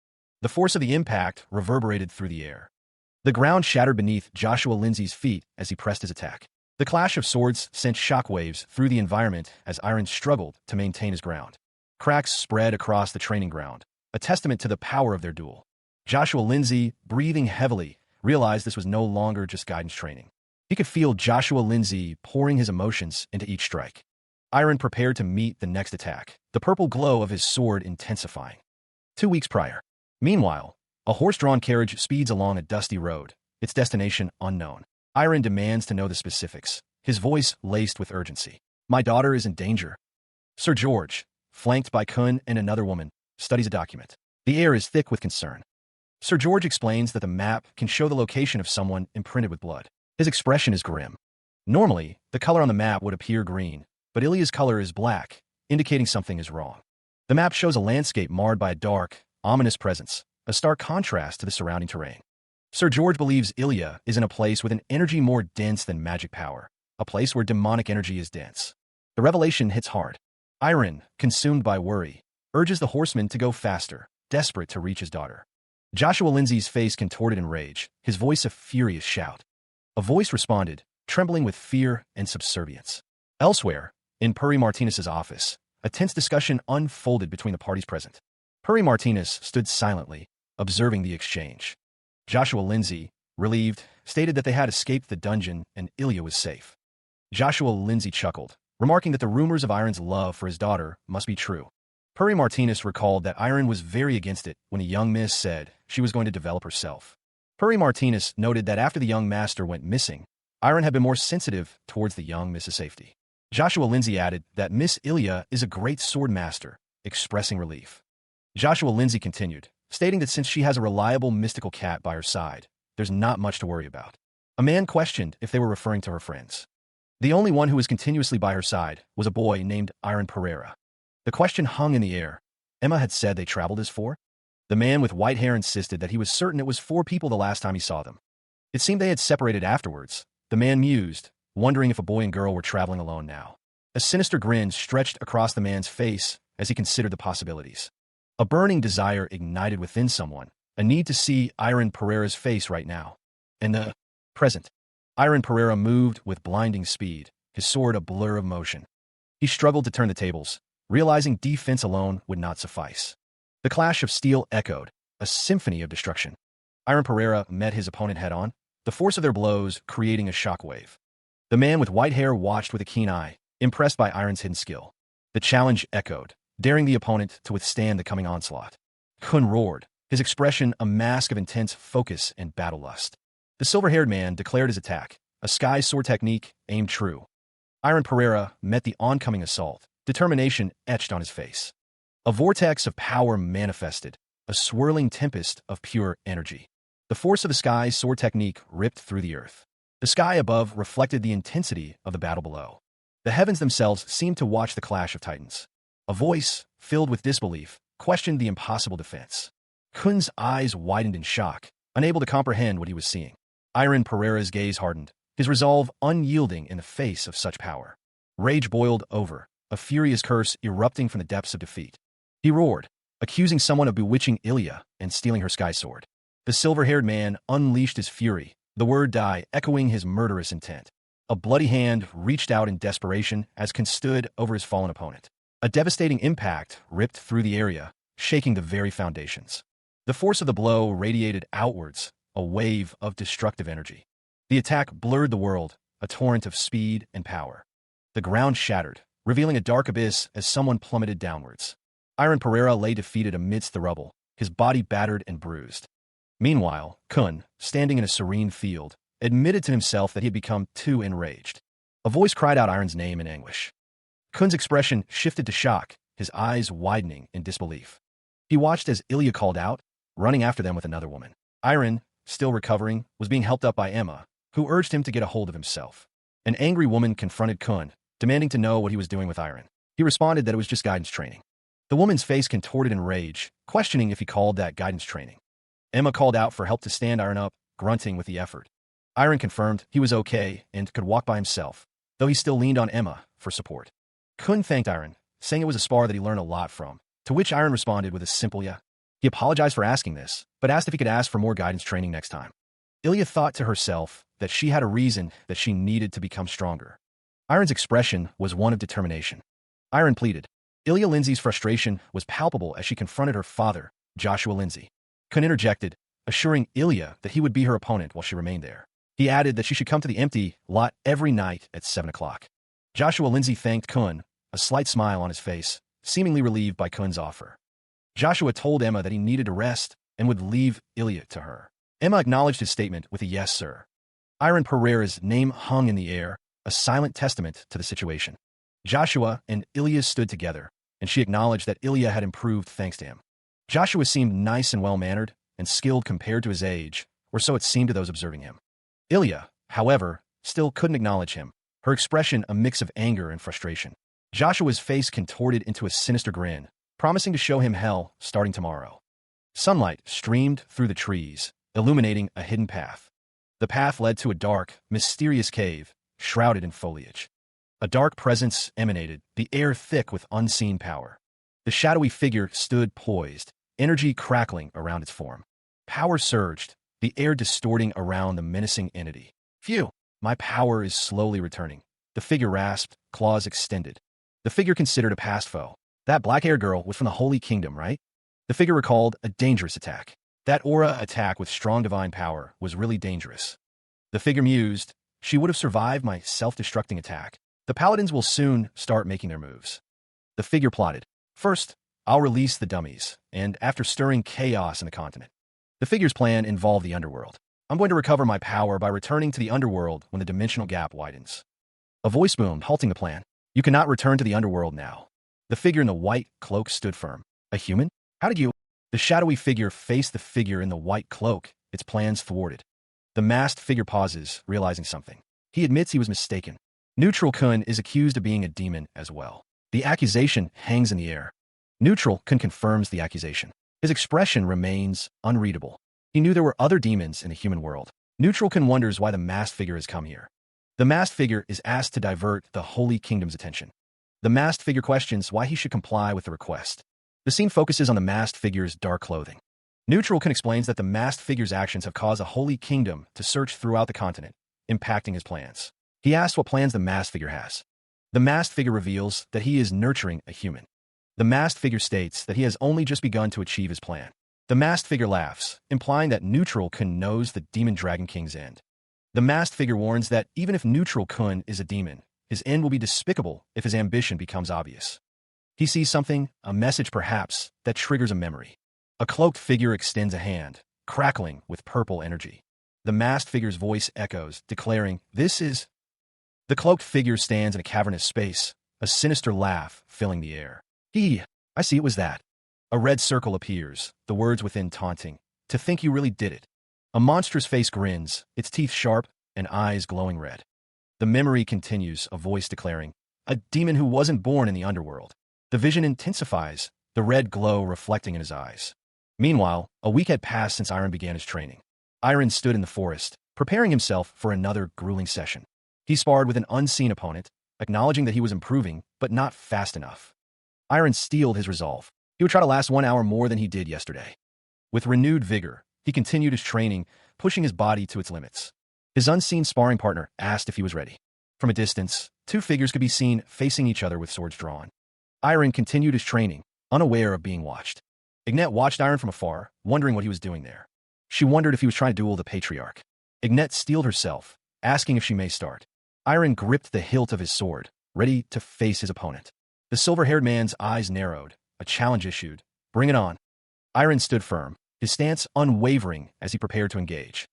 The force of the impact reverberated through the air. The ground shattered beneath Joshua Lindsay's feet as he pressed his attack. The clash of swords sent shockwaves through the environment as Iron struggled to maintain his ground. Cracks spread across the training ground, a testament to the power of their duel. Joshua Lindsay, breathing heavily, realized this was no longer just guidance training. He could feel Joshua Lindsay pouring his emotions into each strike. Iron prepared to meet the next attack, the purple glow of his sword intensifying. 2 weeks prior. Meanwhile, a horse-drawn carriage speeds along a dusty road, its destination unknown. Iron demands to know the specifics, his voice laced with urgency. My daughter is in danger. Sir George, flanked by Kun and another woman, studies a document. The air is thick with concern. Sir George explains that the map can show the location of someone imprinted with blood. His expression is grim. Normally, the color on the map would appear green, but Ilya's color is black, indicating something is wrong. The map shows a landscape marred by a dark, ominous presence, a stark contrast to the surrounding terrain. Sir George believes Ilya is in a place with an energy more dense than magic power, a place where demonic energy is dense. The revelation hits hard. Iron, consumed by worry, urges the horseman to go faster, desperate to reach his daughter. Joshua Lindsay's face contorted in rage, his voice a furious shout. A voice responded, trembling with fear and subservience. Elsewhere, in Puri Martinez's office, a tense discussion unfolded between the parties present. Puri Martinez stood silently, observing the exchange. Joshua Lindsay, relieved, stated that they had escaped the dungeon and Ilya was safe. Joshua Lindsay chuckled, remarking that the rumors of Iron's love for his daughter must be true. Puri Martinez recalled that Iron was very against it when a young miss said she was going to develop herself. Puri Martinez noted that after the young master went missing, Iron had been more sensitive towards the young Miss's safety. Joshua Lindsay added that Miss Ilya is a great sword master, expressing relief. Joshua Lindsay continued, stating that since she has a reliable mystical cat by her side, there's not much to worry about. A man questioned if they were referring to her friends. The only one who was continuously by her side was a boy named Iron Pereira. The question hung in the air. Emma had said they traveled as four? The man with white hair insisted that he was certain it was four people the last time he saw them. It seemed they had separated afterwards. The man mused, wondering if a boy and girl were traveling alone now. A sinister grin stretched across the man's face as he considered the possibilities. A burning desire ignited within someone, a need to see Iron Pereira's face right now. In the present, Iron Pereira moved with blinding speed, his sword a blur of motion. He struggled to turn the tables, realizing defense alone would not suffice. The clash of steel echoed, a symphony of destruction. Iron Pereira met his opponent head-on, the force of their blows creating a shockwave. The man with white hair watched with a keen eye, impressed by Iron's hidden skill. The challenge echoed, daring the opponent to withstand the coming onslaught. Kun roared, his expression a mask of intense focus and battle lust. The silver-haired man declared his attack, a sky sword technique aimed true. Iron Pereira met the oncoming assault, determination etched on his face. A vortex of power manifested, a swirling tempest of pure energy. The force of the sky sword technique ripped through the earth. The sky above reflected the intensity of the battle below. The heavens themselves seemed to watch the clash of titans. A voice, filled with disbelief, questioned the impossible defense. Kun's eyes widened in shock, unable to comprehend what he was seeing. Iron Pereira's gaze hardened, his resolve unyielding in the face of such power. Rage boiled over, a furious curse erupting from the depths of defeat. He roared, accusing someone of bewitching Ilya and stealing her sky sword. The silver-haired man unleashed his fury, the word die echoing his murderous intent. A bloody hand reached out in desperation as Kun stood over his fallen opponent. A devastating impact ripped through the area, shaking the very foundations. The force of the blow radiated outwards, a wave of destructive energy. The attack blurred the world, a torrent of speed and power. The ground shattered, revealing a dark abyss as someone plummeted downwards. Iron Pereira lay defeated amidst the rubble, his body battered and bruised. Meanwhile, Kun, standing in a serene field, admitted to himself that he had become too enraged. A voice cried out Iron's name in anguish. Kun's expression shifted to shock, his eyes widening in disbelief. He watched as Ilya called out, running after them with another woman. Iron, still recovering, was being helped up by Emma, who urged him to get a hold of himself. An angry woman confronted Kun, demanding to know what he was doing with Iron. He responded that it was just guidance training. The woman's face contorted in rage, questioning if he called that guidance training. Emma called out for help to stand Iron up, grunting with the effort. Iron confirmed he was okay and could walk by himself, though he still leaned on Emma for support. Kun thanked Iron, saying it was a spar that he learned a lot from, to which Iron responded with a simple yeah. He apologized for asking this, but asked if he could ask for more guidance training next time. Ilya thought to herself that she had a reason that she needed to become stronger. Iron's expression was one of determination. Iron pleaded. Ilya Lindsay's frustration was palpable as she confronted her father, Joshua Lindsay. Kun interjected, assuring Ilya that he would be her opponent while she remained there. He added that she should come to the empty lot every night at 7 o'clock. Joshua Lindsay thanked Kun, a slight smile on his face, seemingly relieved by Kun's offer. Joshua told Emma that he needed to rest and would leave Ilya to her. Emma acknowledged his statement with a yes, sir. Iron Pereira's name hung in the air, a silent testament to the situation. Joshua and Ilya stood together, and she acknowledged that Ilya had improved thanks to him. Joshua seemed nice and well-mannered and skilled compared to his age, or so it seemed to those observing him. Ilya, however, still couldn't acknowledge him, her expression a mix of anger and frustration. Joshua's face contorted into a sinister grin, promising to show him hell starting tomorrow. Sunlight streamed through the trees, illuminating a hidden path. The path led to a dark, mysterious cave, shrouded in foliage. A dark presence emanated, the air thick with unseen power. The shadowy figure stood poised, energy crackling around its form. Power surged, the air distorting around the menacing entity. Phew, my power is slowly returning. The figure rasped, claws extended. The figure considered a past foe. That black-haired girl was from the Holy Kingdom, right? The figure recalled a dangerous attack. That aura attack with strong divine power was really dangerous. The figure mused, she would have survived my self-destructing attack. The paladins will soon start making their moves. The figure plotted. First, I'll release the dummies, and after stirring chaos in the continent. The figure's plan involved the underworld. I'm going to recover my power by returning to the underworld when the dimensional gap widens. A voice boomed, halting the plan. You cannot return to the underworld now. The figure in the white cloak stood firm. A human? How did you? The shadowy figure faced the figure in the white cloak, its plans thwarted. The masked figure pauses, realizing something. He admits he was mistaken. Neutral Kun is accused of being a demon as well. The accusation hangs in the air. Neutral Kun confirms the accusation. His expression remains unreadable. He knew there were other demons in the human world. Neutral Kun wonders why the masked figure has come here. The masked figure is asked to divert the Holy Kingdom's attention. The masked figure questions why he should comply with the request. The scene focuses on the masked figure's dark clothing. Neutral Kun explains that the masked figure's actions have caused a Holy Kingdom to search throughout the continent, impacting his plans. He asks what plans the masked figure has. The masked figure reveals that he is nurturing a human. The masked figure states that he has only just begun to achieve his plan. The masked figure laughs, implying that Neutral Kun knows the Demon Dragon King's end. The masked figure warns that even if Neutral Kun is a demon, his end will be despicable if his ambition becomes obvious. He sees something, a message perhaps, that triggers a memory. A cloaked figure extends a hand, crackling with purple energy. The masked figure's voice echoes, declaring, "This is..." The cloaked figure stands in a cavernous space, a sinister laugh filling the air. I see it was that." A red circle appears, the words within taunting, "To think you really did it." A monstrous face grins, its teeth sharp and eyes glowing red. The memory continues, a voice declaring, "A demon who wasn't born in the underworld." The vision intensifies, the red glow reflecting in his eyes. Meanwhile, a week had passed since Iron began his training. Iron stood in the forest, preparing himself for another grueling session. He sparred with an unseen opponent, acknowledging that he was improving, but not fast enough. Iron steeled his resolve. He would try to last 1 hour more than he did yesterday. With renewed vigor, he continued his training, pushing his body to its limits. His unseen sparring partner asked if he was ready. From a distance, two figures could be seen facing each other with swords drawn. Iron continued his training, unaware of being watched. Ignette watched Iron from afar, wondering what he was doing there. She wondered if he was trying to duel the Patriarch. Ignette steeled herself, asking if she may start. Iron gripped the hilt of his sword, ready to face his opponent. The silver-haired man's eyes narrowed, a challenge issued. "Bring it on." Iron stood firm, his stance unwavering as he prepared to engage.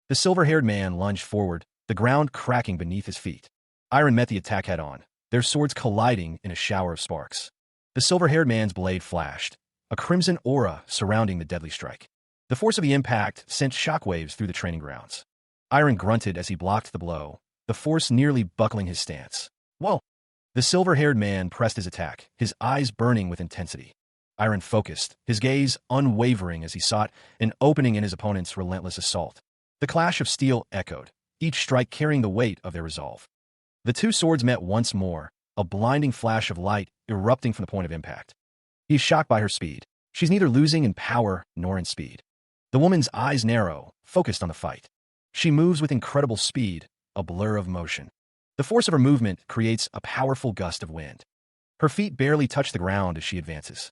The silver-haired man lunged forward, the ground cracking beneath his feet. Iron met the attack head-on, their swords colliding in a shower of sparks. The silver-haired man's blade flashed, a crimson aura surrounding the deadly strike. The force of the impact sent shockwaves through the training grounds. Iron grunted as he blocked the blow, the force nearly buckling his stance. "Whoa!" The silver-haired man pressed his attack, his eyes burning with intensity. Iron focused, his gaze unwavering as he sought an opening in his opponent's relentless assault. The clash of steel echoed, each strike carrying the weight of their resolve. The two swords met once more, a blinding flash of light erupting from the point of impact. He is shocked by her speed. She's neither losing in power nor in speed. The woman's eyes narrow, focused on the fight. She moves with incredible speed, a blur of motion. The force of her movement creates a powerful gust of wind. Her feet barely touch the ground as she advances.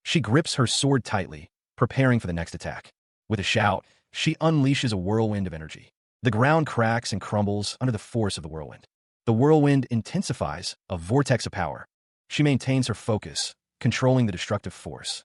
She grips her sword tightly, preparing for the next attack. With a shout, she unleashes a whirlwind of energy. The ground cracks and crumbles under the force of the whirlwind. The whirlwind intensifies, a vortex of power. She maintains her focus, controlling the destructive force.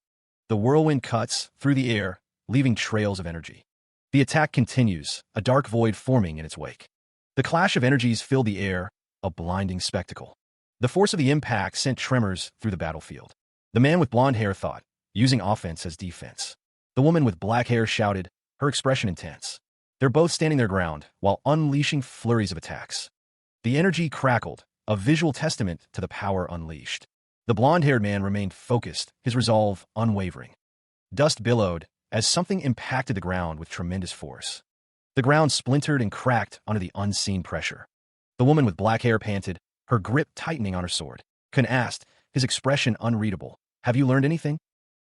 The whirlwind cuts through the air, leaving trails of energy. The attack continues, a dark void forming in its wake. The clash of energies filled the air, a blinding spectacle. The force of the impact sent tremors through the battlefield. The man with blonde hair thought, using offense as defense. The woman with black hair shouted, her expression intense. They're both standing their ground, while unleashing flurries of attacks. The energy crackled, a visual testament to the power unleashed. The blonde-haired man remained focused, his resolve unwavering. Dust billowed as something impacted the ground with tremendous force. The ground splintered and cracked under the unseen pressure. The woman with black hair panted, her grip tightening on her sword. Kun asked, his expression unreadable, "Have you learned anything?"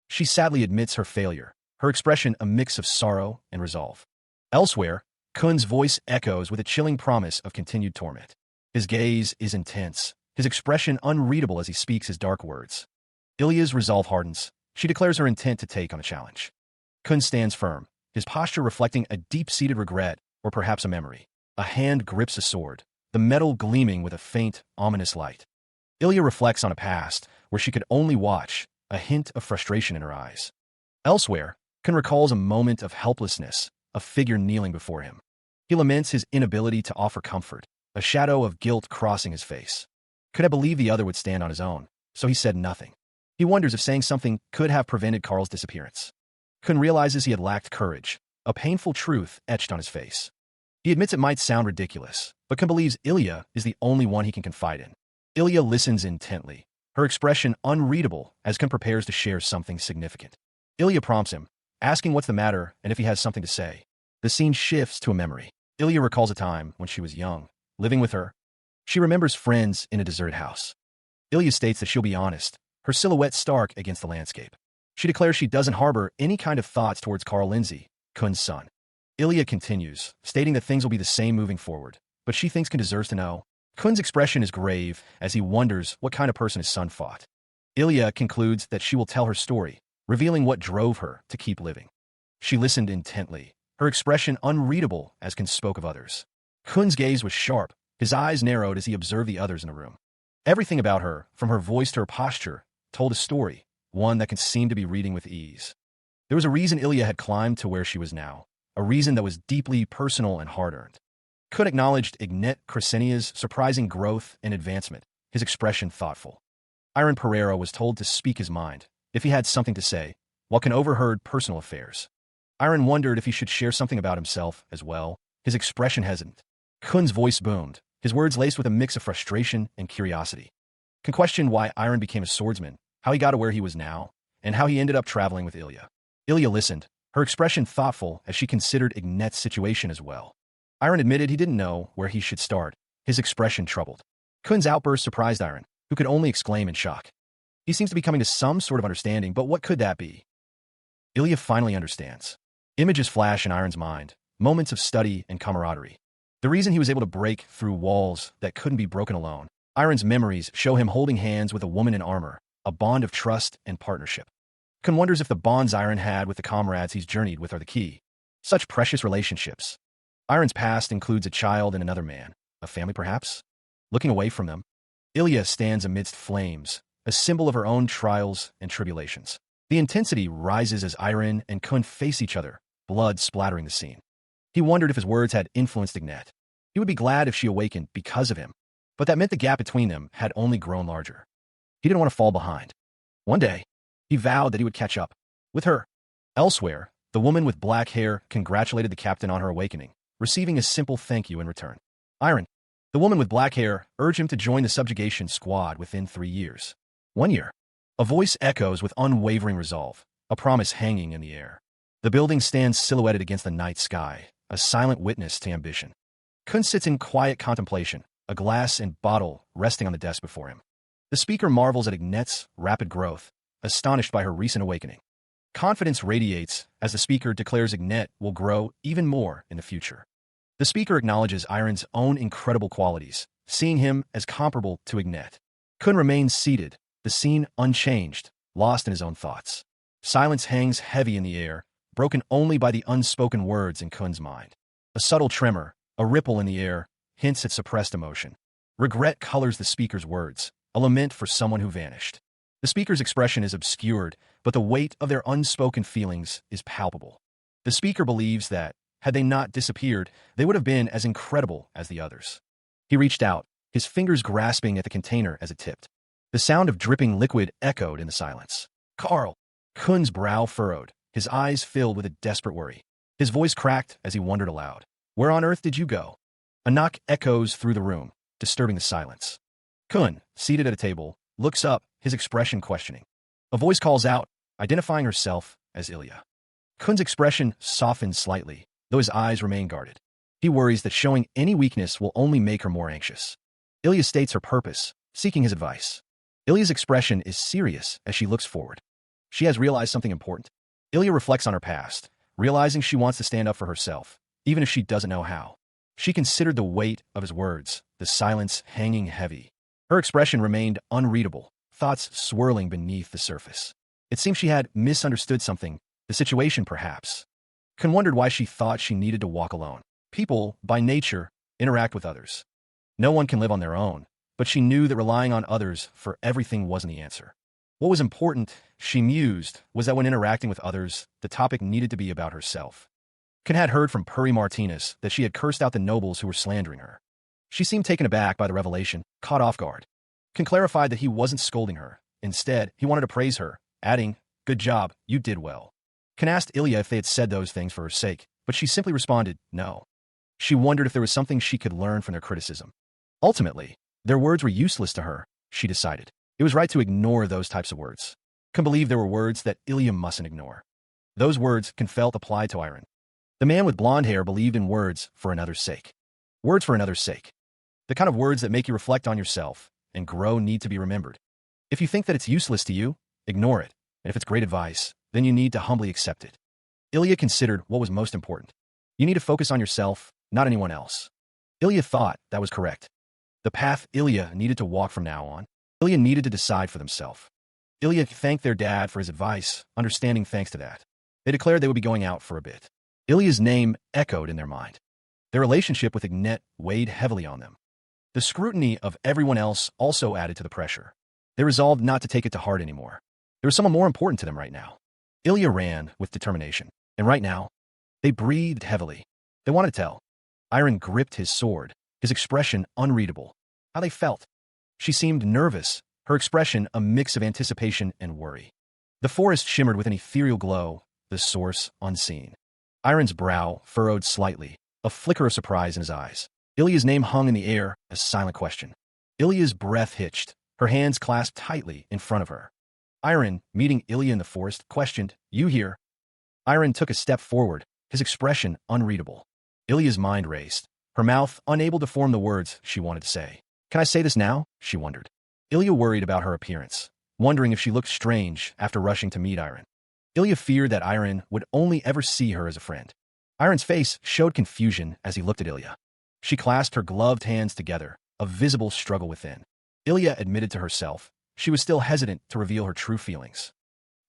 She sadly admits her failure, her expression a mix of sorrow and resolve. Elsewhere, Kun's voice echoes with a chilling promise of continued torment. His gaze is intense, his expression unreadable as he speaks his dark words. Ilya's resolve hardens. She declares her intent to take on the challenge. Kun stands firm, his posture reflecting a deep-seated regret or perhaps a memory. A hand grips a sword, the metal gleaming with a faint, ominous light. Ilya reflects on a past where she could only watch, a hint of frustration in her eyes. Elsewhere, Kun recalls a moment of helplessness, a figure kneeling before him. He laments his inability to offer comfort, a shadow of guilt crossing his face. Kun had believed the other would stand on his own, so he said nothing. He wonders if saying something could have prevented Karl's disappearance. Kun realizes he had lacked courage, a painful truth etched on his face. He admits it might sound ridiculous, but Kun believes Ilya is the only one he can confide in. Ilya listens intently, her expression unreadable as Kun prepares to share something significant. Ilya prompts him, asking what's the matter and if he has something to say. The scene shifts to a memory. Ilya recalls a time when she was young, living with her. She remembers friends in a deserted house. Ilya states that she'll be honest, her silhouette stark against the landscape. She declares she doesn't harbor any kind of thoughts towards Carl Lindsay, Kun's son. Ilya continues, stating that things will be the same moving forward, but she thinks Kun deserves to know. Kun's expression is grave as he wonders what kind of person his son fought. Ilya concludes that she will tell her story, revealing what drove her to keep living. She listened intently, her expression unreadable as Kun spoke of others. Kun's gaze was sharp, his eyes narrowed as he observed the others in the room. Everything about her, from her voice to her posture, told a story, one that Kun seemed to be reading with ease. There was a reason Ilya had climbed to where she was now, a reason that was deeply personal and hard-earned. Kun acknowledged Ignat Crescenia's surprising growth and advancement, his expression thoughtful. Iron Pereira was told to speak his mind, if he had something to say, while Kun overheard personal affairs. Iron wondered if he should share something about himself as well, his expression hesitant. Kun's voice boomed, his words laced with a mix of frustration and curiosity. Kun questioned why Iron became a swordsman, how he got to where he was now, and how he ended up traveling with Ilya. Ilya listened, her expression thoughtful as she considered Ignat's situation as well. Iron admitted he didn't know where he should start, his expression troubled. Kun's outburst surprised Iron, who could only exclaim in shock. He seems to be coming to some sort of understanding, but what could that be? Ilya finally understands. Images flash in Iron's mind, moments of study and camaraderie. The reason he was able to break through walls that couldn't be broken alone. Iron's memories show him holding hands with a woman in armor, a bond of trust and partnership. Kun wonders if the bonds Iron had with the comrades he's journeyed with are the key. Such precious relationships. Iron's past includes a child and another man, a family perhaps? Looking away from them, Ilya stands amidst flames, a symbol of her own trials and tribulations. The intensity rises as Iron and Kun face each other, blood splattering the scene. He wondered if his words had influenced Ignat. He would be glad if she awakened because of him, but that meant the gap between them had only grown larger. He didn't want to fall behind. One day, he vowed that he would catch up with her. Elsewhere, the woman with black hair congratulated the captain on her awakening, receiving a simple thank you in return. Iron, the woman with black hair, urged him to join the subjugation squad within 3 years. 1 year. A voice echoes with unwavering resolve, a promise hanging in the air. The building stands silhouetted against the night sky, a silent witness to ambition. Kun sits in quiet contemplation, a glass and bottle resting on the desk before him. The speaker marvels at Ignat's rapid growth, astonished by her recent awakening. Confidence radiates as the speaker declares Ignat will grow even more in the future. The speaker acknowledges Iron's own incredible qualities, seeing him as comparable to Ignat. Kun remains seated, the scene unchanged, lost in his own thoughts. Silence hangs heavy in the air, broken only by the unspoken words in Kun's mind. A subtle tremor, a ripple in the air, hints at suppressed emotion. Regret colors the speaker's words, a lament for someone who vanished. The speaker's expression is obscured, but the weight of their unspoken feelings is palpable. The speaker believes that, had they not disappeared, they would have been as incredible as the others. He reached out, his fingers grasping at the container as it tipped. The sound of dripping liquid echoed in the silence. Carl! Kun's brow furrowed, his eyes filled with a desperate worry. His voice cracked as he wondered aloud. Where on earth did you go? A knock echoes through the room, disturbing the silence. Kun, seated at a table, looks up, his expression questioning. A voice calls out, identifying herself as Ilya. Kun's expression softens slightly, though his eyes remain guarded. He worries that showing any weakness will only make her more anxious. Ilya states her purpose, seeking his advice. Ilya's expression is serious as she looks forward. She has realized something important. Ilya reflects on her past, realizing she wants to stand up for herself, even if she doesn't know how. She considered the weight of his words, the silence hanging heavy. Her expression remained unreadable, thoughts swirling beneath the surface. It seemed she had misunderstood something, the situation perhaps. Kun wondered why she thought she needed to walk alone. People, by nature, interact with others. No one can live on their own, but she knew that relying on others for everything wasn't the answer. What was important, she mused, was that when interacting with others, the topic needed to be about herself. Kun had heard from Puri Martinez that she had cursed out the nobles who were slandering her. She seemed taken aback by the revelation, caught off guard. Kun clarified that he wasn't scolding her. Instead, he wanted to praise her, adding, "Good job, you did well." Kun asked Ilya if they had said those things for her sake, but she simply responded, "No." She wondered if there was something she could learn from their criticism. Ultimately, their words were useless to her, she decided. It was right to ignore those types of words. Couldn't believe there were words that Ilya mustn't ignore. Those words felt applied to Iron. The man with blonde hair believed in words for another's sake. Words for another's sake. The kind of words that make you reflect on yourself and grow need to be remembered. If you think that it's useless to you, ignore it. And if it's great advice, then you need to humbly accept it. Ilya considered what was most important. You need to focus on yourself, not anyone else. Ilya thought that was correct. The path Ilya needed to walk from now on, Ilya needed to decide for themselves. Ilya thanked their dad for his advice, understanding thanks to that. They declared they would be going out for a bit. Ilya's name echoed in their mind. Their relationship with Ignat weighed heavily on them. The scrutiny of everyone else also added to the pressure. They resolved not to take it to heart anymore. There was someone more important to them right now. Ilya ran with determination, and right now, they breathed heavily. They wanted to tell. Iron gripped his sword, his expression unreadable. How they felt. She seemed nervous, her expression a mix of anticipation and worry. The forest shimmered with an ethereal glow, the source unseen. Iron's brow furrowed slightly, a flicker of surprise in his eyes. Ilya's name hung in the air, a silent question. Ilya's breath hitched, her hands clasped tightly in front of her. Iron, meeting Ilya in the forest, questioned, "You here?" Iron took a step forward, his expression unreadable. Ilya's mind raced, her mouth unable to form the words she wanted to say. "Can I say this now?" she wondered. Ilya worried about her appearance, wondering if she looked strange after rushing to meet Iron. Ilya feared that Iron would only ever see her as a friend. Iron's face showed confusion as he looked at Ilya. She clasped her gloved hands together, a visible struggle within. Ilya admitted to herself she was still hesitant to reveal her true feelings.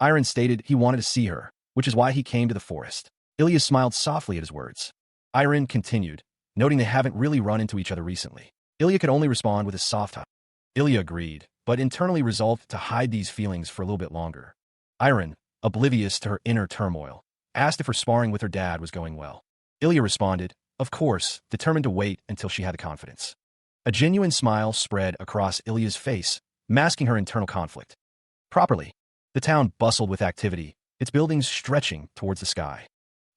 Iron stated he wanted to see her, which is why he came to the forest. Ilya smiled softly at his words. Iron continued, noting they haven't really run into each other recently. Ilya could only respond with a soft hug. Ilya agreed, but internally resolved to hide these feelings for a little bit longer. Iron, oblivious to her inner turmoil, asked if her sparring with her dad was going well. Ilya responded, of course, determined to wait until she had the confidence. A genuine smile spread across Ilya's face, masking her internal conflict. Properly, the town bustled with activity, its buildings stretching towards the sky.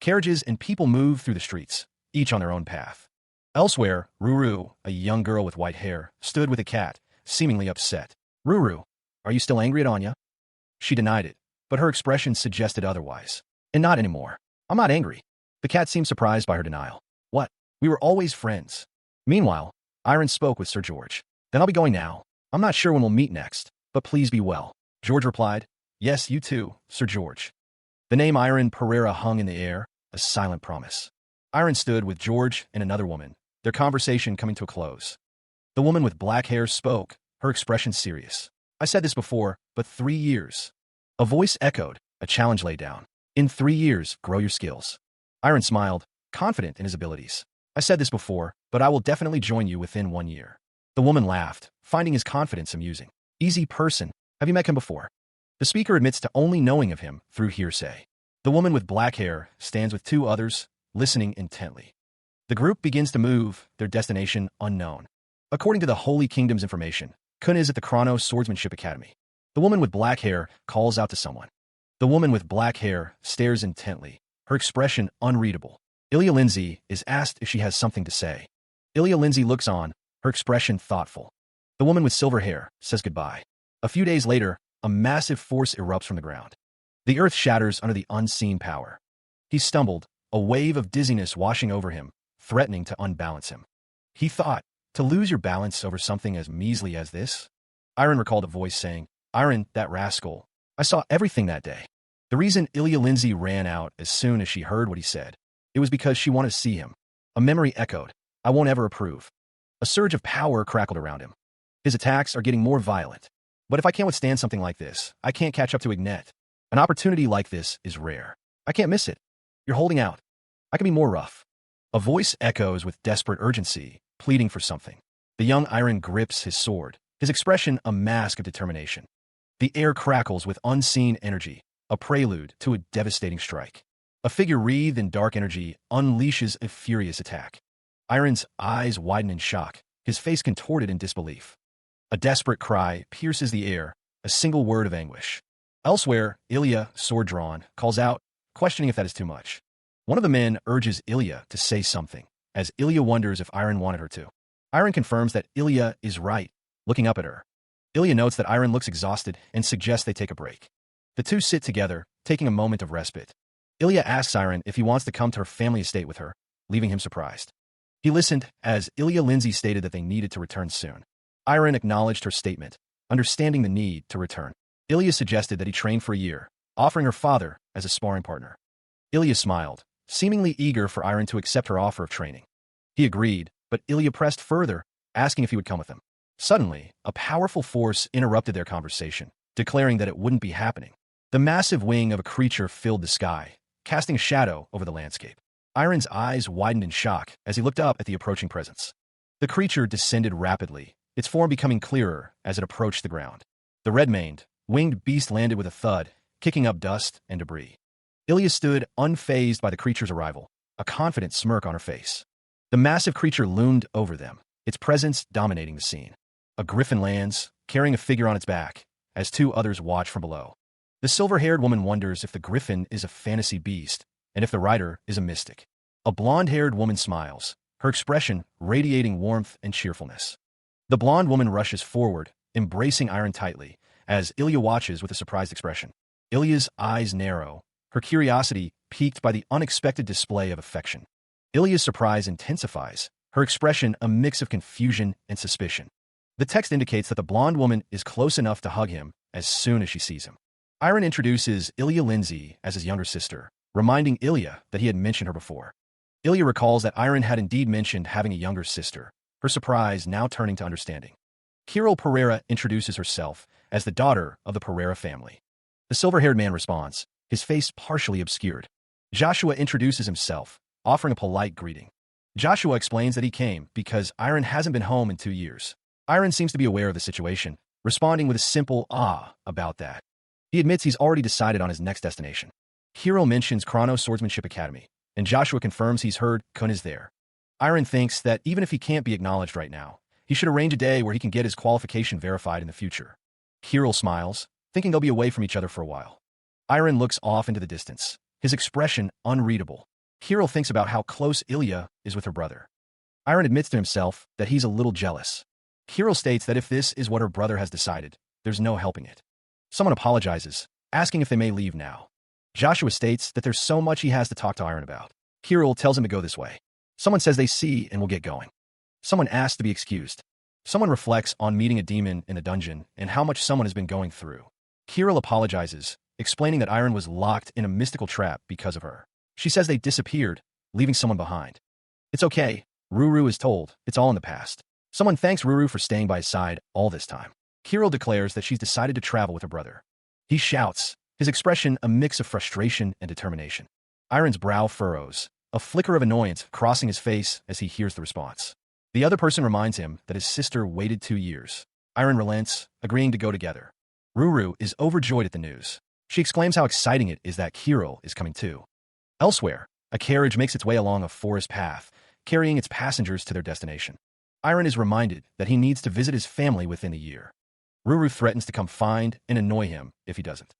Carriages and people moved through the streets, each on their own path. Elsewhere, Ruru, a young girl with white hair, stood with a cat, seemingly upset. "Ruru, are you still angry at Anya?" She denied it, but her expression suggested otherwise. "And not anymore. I'm not angry." The cat seemed surprised by her denial. "What? We were always friends." Meanwhile, Iron spoke with Sir George. "Then I'll be going now. I'm not sure when we'll meet next, but please be well." George replied, "Yes, you too, Sir George." The name Iron Pereira hung in the air, a silent promise. Iron stood with George and another woman, their conversation coming to a close. The woman with black hair spoke, her expression serious. "I said this before, but 3 years." A voice echoed, a challenge laid down. "In 3 years, grow your skills." Iron smiled, confident in his abilities. "I said this before, but I will definitely join you within 1 year." The woman laughed, finding his confidence amusing. "Easy person. Have you met him before?" The speaker admits to only knowing of him through hearsay. The woman with black hair stands with 2 others, listening intently. The group begins to move, their destination unknown. According to the Holy Kingdom's information, Kun is at the Chronos Swordsmanship Academy. The woman with black hair calls out to someone. The woman with black hair stares intently, her expression unreadable. Ilya Lindsay is asked if she has something to say. Ilya Lindsay looks on, her expression thoughtful. The woman with silver hair says goodbye. A few days later, a massive force erupts from the ground. The earth shatters under the unseen power. He stumbled, a wave of dizziness washing over him, threatening to unbalance him. He thought, to lose your balance over something as measly as this? Iron recalled a voice saying, "Iron, that rascal. I saw everything that day." The reason Ilya Lindsay ran out as soon as she heard what he said, it was because she wanted to see him. A memory echoed, "I won't ever approve." A surge of power crackled around him. His attacks are getting more violent. But if I can't withstand something like this, I can't catch up to Ignat. An opportunity like this is rare. I can't miss it. You're holding out. I can be more rough. A voice echoes with desperate urgency, pleading for something. The young Iron grips his sword, his expression a mask of determination. The air crackles with unseen energy, a prelude to a devastating strike. A figure wreathed in dark energy unleashes a furious attack. Iron's eyes widen in shock, his face contorted in disbelief. A desperate cry pierces the air, a single word of anguish. Elsewhere, Ilya, sword drawn, calls out, questioning if that is too much. One of the men urges Ilya to say something. as Ilya wonders if Iron wanted her to. Iron confirms that Ilya is right, looking up at her. Ilya notes that Iron looks exhausted and suggests they take a break. The two sit together, taking a moment of respite. Ilya asks Iron if he wants to come to her family estate with her, leaving him surprised. He listened as Ilya Lindsay stated that they needed to return soon. Iron acknowledged her statement, understanding the need to return. Ilya suggested that he train for a year, offering her father as a sparring partner. Ilya smiled, seemingly eager for Iron to accept her offer of training. He agreed, but Ilya pressed further, asking if he would come with him. Suddenly, a powerful force interrupted their conversation, declaring that it wouldn't be happening. The massive wing of a creature filled the sky, casting a shadow over the landscape. Iron's eyes widened in shock as he looked up at the approaching presence. The creature descended rapidly, its form becoming clearer as it approached the ground. The red-maned, winged beast landed with a thud, kicking up dust and debris. Ilya stood unfazed by the creature's arrival, a confident smirk on her face. The massive creature loomed over them, its presence dominating the scene. A griffin lands, carrying a figure on its back, as two others watch from below. The silver-haired woman wonders if the griffin is a fantasy beast, and if the rider is a mystic. A blonde-haired woman smiles, her expression radiating warmth and cheerfulness. The blonde woman rushes forward, embracing Iron tightly, as Ilya watches with a surprised expression. Ilya's eyes narrow, her curiosity piqued by the unexpected display of affection. Ilya's surprise intensifies, her expression a mix of confusion and suspicion. The text indicates that the blonde woman is close enough to hug him as soon as she sees him. Iron introduces Ilya Lindsay as his younger sister, reminding Ilya that he had mentioned her before. Ilya recalls that Iron had indeed mentioned having a younger sister, her surprise now turning to understanding. Kirill Pereira introduces herself as the daughter of the Pereira family. The silver-haired man responds, his face partially obscured. Joshua introduces himself, offering a polite greeting. Joshua explains that he came because Iron hasn't been home in 2 years. Iron seems to be aware of the situation, responding with a simple about that. He admits he's already decided on his next destination. Kirill mentions Chrono Swordsmanship Academy, and Joshua confirms he's heard Kun is there. Iron thinks that even if he can't be acknowledged right now, he should arrange a day where he can get his qualification verified in the future. Kirill smiles, thinking they'll be away from each other for a while. Iron looks off into the distance, his expression unreadable. Kirill thinks about how close Ilya is with her brother. Iron admits to himself that he's a little jealous. Kirill states that if this is what her brother has decided, there's no helping it. Someone apologizes, asking if they may leave now. Joshua states that there's so much he has to talk to Iron about. Kirill tells him to go this way. Someone says they see and will get going. Someone asks to be excused. Someone reflects on meeting a demon in a dungeon and how much someone has been going through. Kirill apologizes, explaining that Iron was locked in a mystical trap because of her. She says they disappeared, leaving someone behind. It's okay, Ruru is told, it's all in the past. Someone thanks Ruru for staying by his side all this time. Kirill declares that she's decided to travel with her brother. He shouts, his expression a mix of frustration and determination. Iron's brow furrows, a flicker of annoyance crossing his face as he hears the response. The other person reminds him that his sister waited 2 years. Iron relents, agreeing to go together. Ruru is overjoyed at the news. She exclaims how exciting it is that Kirill is coming too. Elsewhere, a carriage makes its way along a forest path, carrying its passengers to their destination. Iron is reminded that he needs to visit his family within a year. Ruru threatens to come find and annoy him if he doesn't.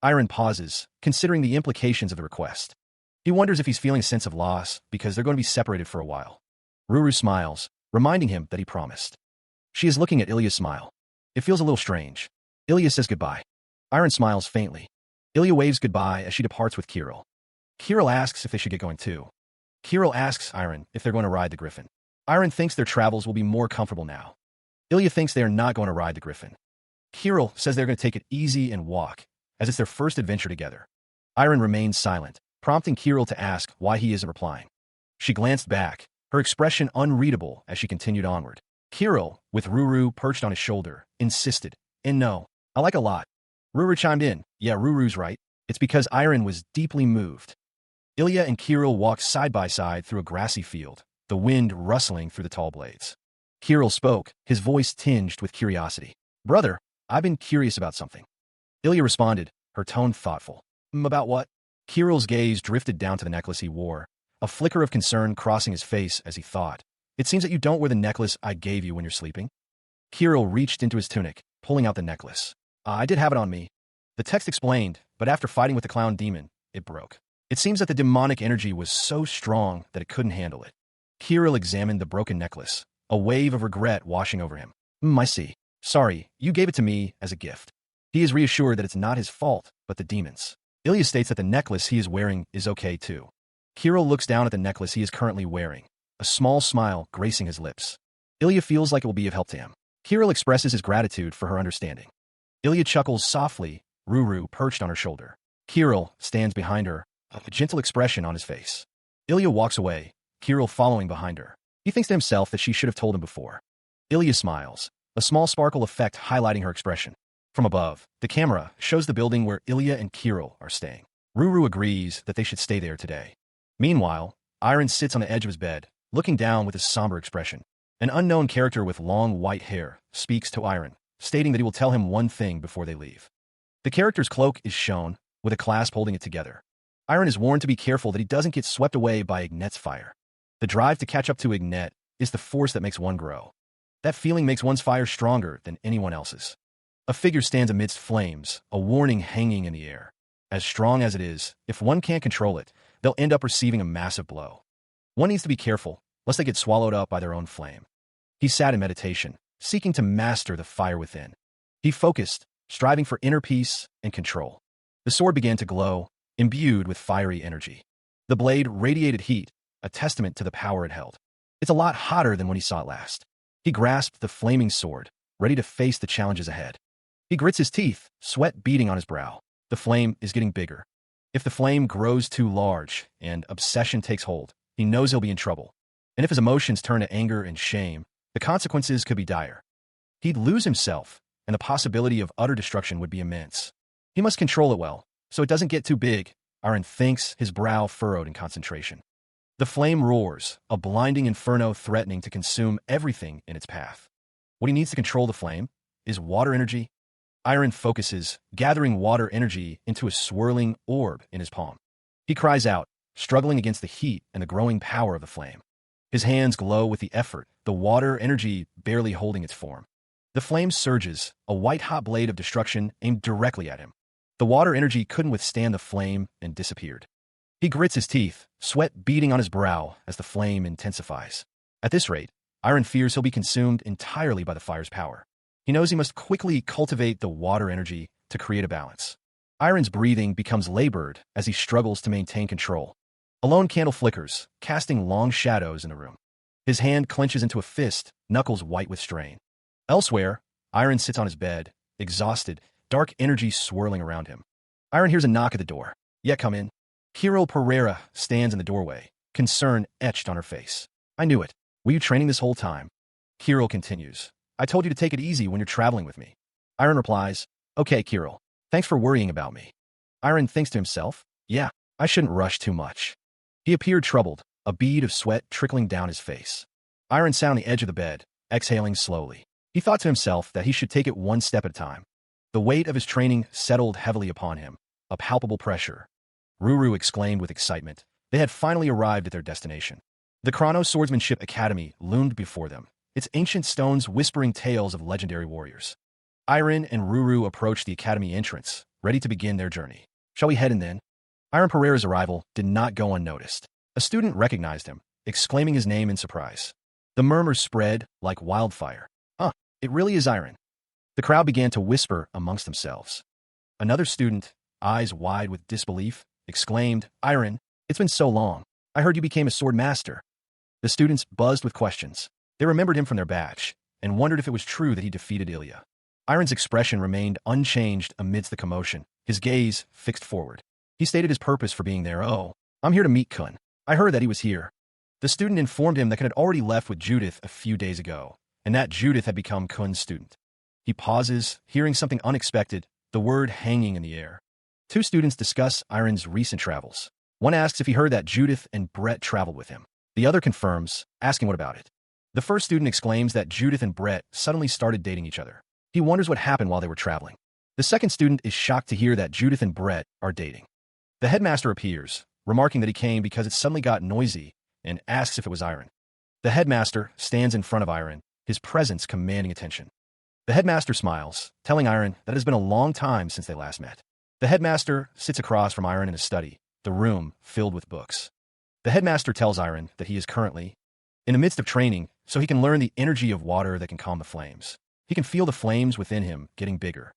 Iron pauses, considering the implications of the request. He wonders if he's feeling a sense of loss because they're going to be separated for a while. Ruru smiles, reminding him that he promised. She is looking at Ilya's smile. It feels a little strange. Ilya says goodbye. Iron smiles faintly. Ilya waves goodbye as she departs with Kirill. Kirill asks if they should get going too. Kirill asks Iron if they're going to ride the griffin. Iron thinks their travels will be more comfortable now. Ilya thinks they are not going to ride the griffin. Kirill says they're going to take it easy and walk, as it's their first adventure together. Iron remains silent, prompting Kirill to ask why he isn't replying. She glanced back, her expression unreadable as she continued onward. Kirill, with Ruru perched on his shoulder, insisted, and no, I like a lot. Ruru chimed in, yeah, Ruru's right. It's because Iron was deeply moved. Ilya and Kirill walked side by side through a grassy field, the wind rustling through the tall blades. Kirill spoke, his voice tinged with curiosity. Brother, I've been curious about something. Ilya responded, her tone thoughtful. About what? Kirill's gaze drifted down to the necklace he wore, a flicker of concern crossing his face as he thought. It seems that you don't wear the necklace I gave you when you're sleeping. Kirill reached into his tunic, pulling out the necklace. I did have it on me. The text explained, but after fighting with the clown demon, it broke. It seems that the demonic energy was so strong that it couldn't handle it. Kirill examined the broken necklace, a wave of regret washing over him. I see. Sorry, you gave it to me as a gift. He is reassured that it's not his fault, but the demon's. Ilya states that the necklace he is wearing is okay too. Kirill looks down at the necklace he is currently wearing, a small smile gracing his lips. Ilya feels like it will be of help to him. Kirill expresses his gratitude for her understanding. Ilya chuckles softly, Ruru perched on her shoulder. Kirill stands behind her, a gentle expression on his face. Ilya walks away, Kirill following behind her. He thinks to himself that she should have told him before. Ilya smiles, a small sparkle effect highlighting her expression. From above, the camera shows the building where Ilya and Kirill are staying. Ruru agrees that they should stay there today. Meanwhile, Iron sits on the edge of his bed, looking down with a somber expression. An unknown character with long white hair speaks to Iron, stating that he will tell him one thing before they leave. The character's cloak is shown, with a clasp holding it together. Iron is warned to be careful that he doesn't get swept away by Ignet's fire. The drive to catch up to Ignet is the force that makes one grow. That feeling makes one's fire stronger than anyone else's. A figure stands amidst flames, a warning hanging in the air. As strong as it is, if one can't control it, they'll end up receiving a massive blow. One needs to be careful, lest they get swallowed up by their own flame. He sat in meditation, seeking to master the fire within. He focused, striving for inner peace and control. The sword began to glow, imbued with fiery energy. The blade radiated heat, a testament to the power it held. It's a lot hotter than when he saw it last. He grasped the flaming sword, ready to face the challenges ahead. He grits his teeth, sweat beading on his brow. The flame is getting bigger. If the flame grows too large and obsession takes hold, he knows he'll be in trouble. And if his emotions turn to anger and shame, the consequences could be dire. He'd lose himself, and the possibility of utter destruction would be immense. He must control it well, so it doesn't get too big. Iron thinks, his brow furrowed in concentration. The flame roars, a blinding inferno threatening to consume everything in its path. What he needs to control the flame is water energy. Iron focuses, gathering water energy into a swirling orb in his palm. He cries out, struggling against the heat and the growing power of the flame. His hands glow with the effort, the water energy barely holding its form. The flame surges, a white-hot blade of destruction aimed directly at him. The water energy couldn't withstand the flame and disappeared. He grits his teeth, sweat beading on his brow as the flame intensifies. At this rate, Iron fears he'll be consumed entirely by the fire's power. He knows he must quickly cultivate the water energy to create a balance. Iron's breathing becomes labored as he struggles to maintain control. A lone candle flickers, casting long shadows in the room. His hand clenches into a fist, knuckles white with strain. Elsewhere, Iron sits on his bed, exhausted, dark energy swirling around him. Iron hears a knock at the door. "Yeah, come in." Kirill Pereira stands in the doorway, concern etched on her face. "I knew it. Were you training this whole time?" Kirill continues. "I told you to take it easy when you're traveling with me." Iron replies, "Okay, Kirill. Thanks for worrying about me." Iron thinks to himself, "Yeah, I shouldn't rush too much." He appeared troubled, a bead of sweat trickling down his face. Iron sat on the edge of the bed, exhaling slowly. He thought to himself that he should take it one step at a time. The weight of his training settled heavily upon him, a palpable pressure. Ruru exclaimed with excitement. They had finally arrived at their destination. The Chrono Swordsmanship Academy loomed before them, its ancient stones whispering tales of legendary warriors. Iron and Ruru approached the academy entrance, ready to begin their journey. "Shall we head in then?" Iron Pereira's arrival did not go unnoticed. A student recognized him, exclaiming his name in surprise. The murmurs spread like wildfire. "Huh, it really is Iron." The crowd began to whisper amongst themselves. Another student, eyes wide with disbelief, exclaimed, "Iron, it's been so long. I heard you became a sword master." The students buzzed with questions. They remembered him from their batch, and wondered if it was true that he defeated Ilya. Iron's expression remained unchanged amidst the commotion, his gaze fixed forward. He stated his purpose for being there. "Oh, I'm here to meet Kun. I heard that he was here." The student informed him that Kun had already left with Judith a few days ago, and that Judith had become Kun's student. He pauses, hearing something unexpected, the word hanging in the air. Two students discuss Iron's recent travels. One asks if he heard that Judith and Brett traveled with him. The other confirms, asking what about it. The first student exclaims that Judith and Brett suddenly started dating each other. He wonders what happened while they were traveling. The second student is shocked to hear that Judith and Brett are dating. The headmaster appears, remarking that he came because it suddenly got noisy, and asks if it was Iron. The headmaster stands in front of Iron, his presence commanding attention. The headmaster smiles, telling Iron that it has been a long time since they last met. The headmaster sits across from Iron in a study, the room filled with books. The headmaster tells Iron that he is currently in the midst of training, so he can learn the energy of water that can calm the flames. He can feel the flames within him getting bigger.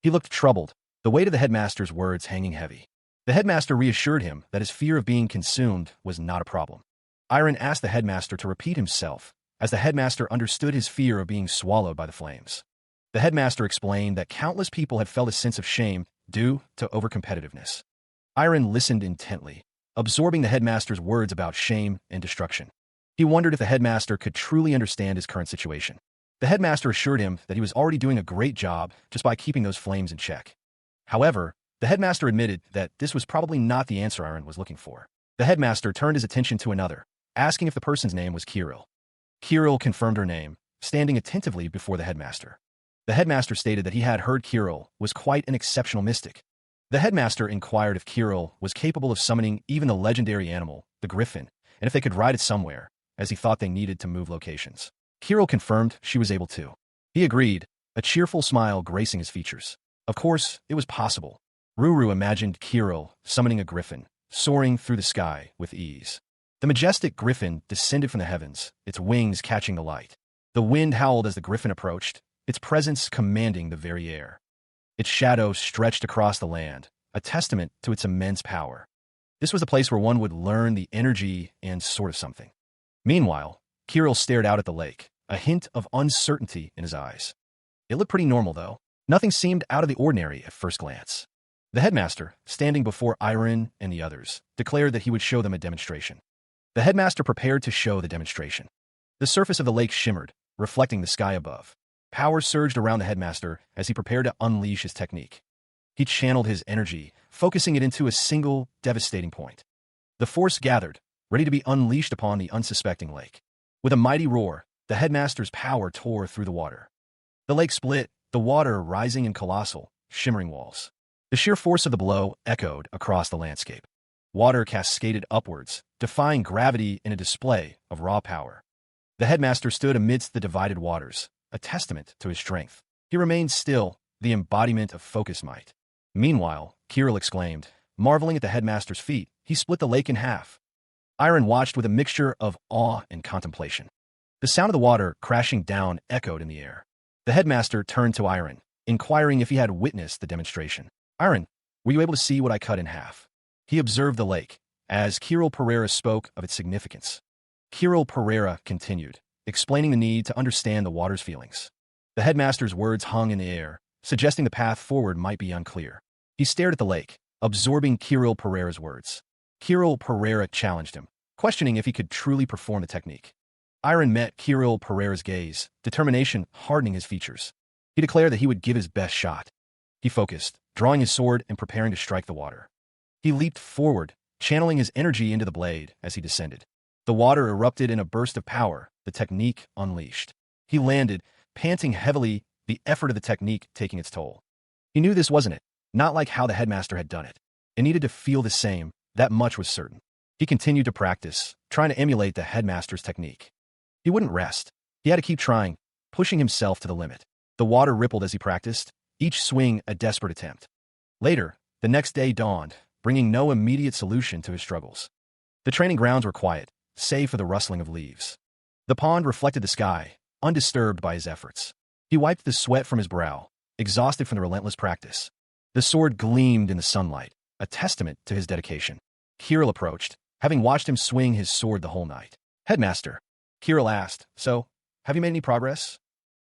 He looked troubled, the weight of the headmaster's words hanging heavy. The headmaster reassured him that his fear of being consumed was not a problem. Iron asked the headmaster to repeat himself, as the headmaster understood his fear of being swallowed by the flames. The headmaster explained that countless people had felt a sense of shame due to overcompetitiveness. Iron listened intently, absorbing the headmaster's words about shame and destruction. He wondered if the headmaster could truly understand his current situation. The headmaster assured him that he was already doing a great job just by keeping those flames in check. However, the headmaster admitted that this was probably not the answer Iron was looking for. The headmaster turned his attention to another, asking if the person's name was Kirill. Kirill confirmed her name, standing attentively before the headmaster. The headmaster stated that he had heard Kirill was quite an exceptional mystic. The headmaster inquired if Kirill was capable of summoning even the legendary animal, the griffin, and if they could ride it somewhere, as he thought they needed to move locations. Kirill confirmed she was able to. He agreed, a cheerful smile gracing his features. Of course, it was possible. Ruru imagined Kirill summoning a griffin, soaring through the sky with ease. The majestic griffin descended from the heavens, its wings catching the light. The wind howled as the griffin approached, its presence commanding the very air. Its shadow stretched across the land, a testament to its immense power. This was a place where one would learn the energy and sort of something. Meanwhile, Kirill stared out at the lake, a hint of uncertainty in his eyes. It looked pretty normal, though. Nothing seemed out of the ordinary at first glance. The headmaster, standing before Iron and the others, declared that he would show them a demonstration. The headmaster prepared to show the demonstration. The surface of the lake shimmered, reflecting the sky above. Power surged around the headmaster as he prepared to unleash his technique. He channeled his energy, focusing it into a single, devastating point. The force gathered, ready to be unleashed upon the unsuspecting lake. With a mighty roar, the headmaster's power tore through the water. The lake split, the water rising in colossal, shimmering walls. The sheer force of the blow echoed across the landscape. Water cascaded upwards, defying gravity in a display of raw power. The headmaster stood amidst the divided waters, a testament to his strength. He remained still, the embodiment of focused might. Meanwhile, Kirill exclaimed, marveling at the headmaster's feat. He split the lake in half. Iron watched with a mixture of awe and contemplation. The sound of the water crashing down echoed in the air. The headmaster turned to Iron, inquiring if he had witnessed the demonstration. Iron, were you able to see what I cut in half? He observed the lake, as Kirill Pereira spoke of its significance. Kirill Pereira continued, explaining the need to understand the water's feelings. The headmaster's words hung in the air, suggesting the path forward might be unclear. He stared at the lake, absorbing Kirill Pereira's words. Kirill Pereira challenged him, questioning if he could truly perform the technique. Iron met Kirill Pereira's gaze, determination hardening his features. He declared that he would give his best shot. He focused, drawing his sword and preparing to strike the water. He leaped forward, channeling his energy into the blade as he descended. The water erupted in a burst of power, the technique unleashed. He landed, panting heavily, the effort of the technique taking its toll. He knew this wasn't it, not like how the headmaster had done it. It needed to feel the same, that much was certain. He continued to practice, trying to emulate the headmaster's technique. He wouldn't rest. He had to keep trying, pushing himself to the limit. The water rippled as he practiced, each swing a desperate attempt. Later, the next day dawned, bringing no immediate solution to his struggles. The training grounds were quiet, save for the rustling of leaves. The pond reflected the sky, undisturbed by his efforts. He wiped the sweat from his brow, exhausted from the relentless practice. The sword gleamed in the sunlight, a testament to his dedication. Kirill approached, having watched him swing his sword the whole night. Headmaster, Kirill asked, so, have you made any progress?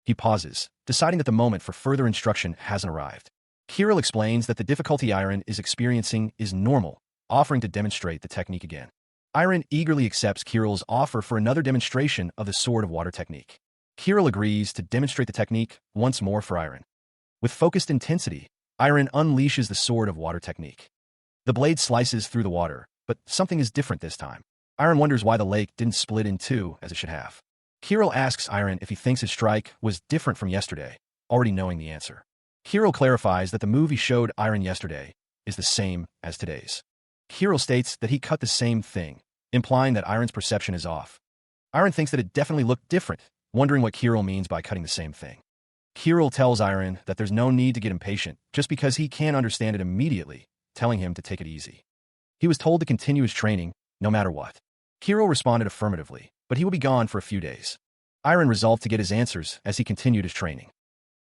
He pauses, deciding that the moment for further instruction hasn't arrived. Kirill explains that the difficulty Iron is experiencing is normal, offering to demonstrate the technique again. Iron eagerly accepts Kirill's offer for another demonstration of the Sword of Water technique. Kirill agrees to demonstrate the technique once more for Iron. With focused intensity, Iron unleashes the Sword of Water technique. The blade slices through the water, but something is different this time. Iron wonders why the lake didn't split in two as it should have. Kirill asks Iron if he thinks his strike was different from yesterday, already knowing the answer. Kirill clarifies that the move he showed Iron yesterday is the same as today's. Kirill states that he cut the same thing, implying that Iron's perception is off. Iron thinks that it definitely looked different, wondering what Kirill means by cutting the same thing. Kirill tells Iron that there's no need to get impatient just because he can't understand it immediately, telling him to take it easy. He was told to continue his training, no matter what. Kiro responded affirmatively, but he would be gone for a few days. Iron resolved to get his answers as he continued his training.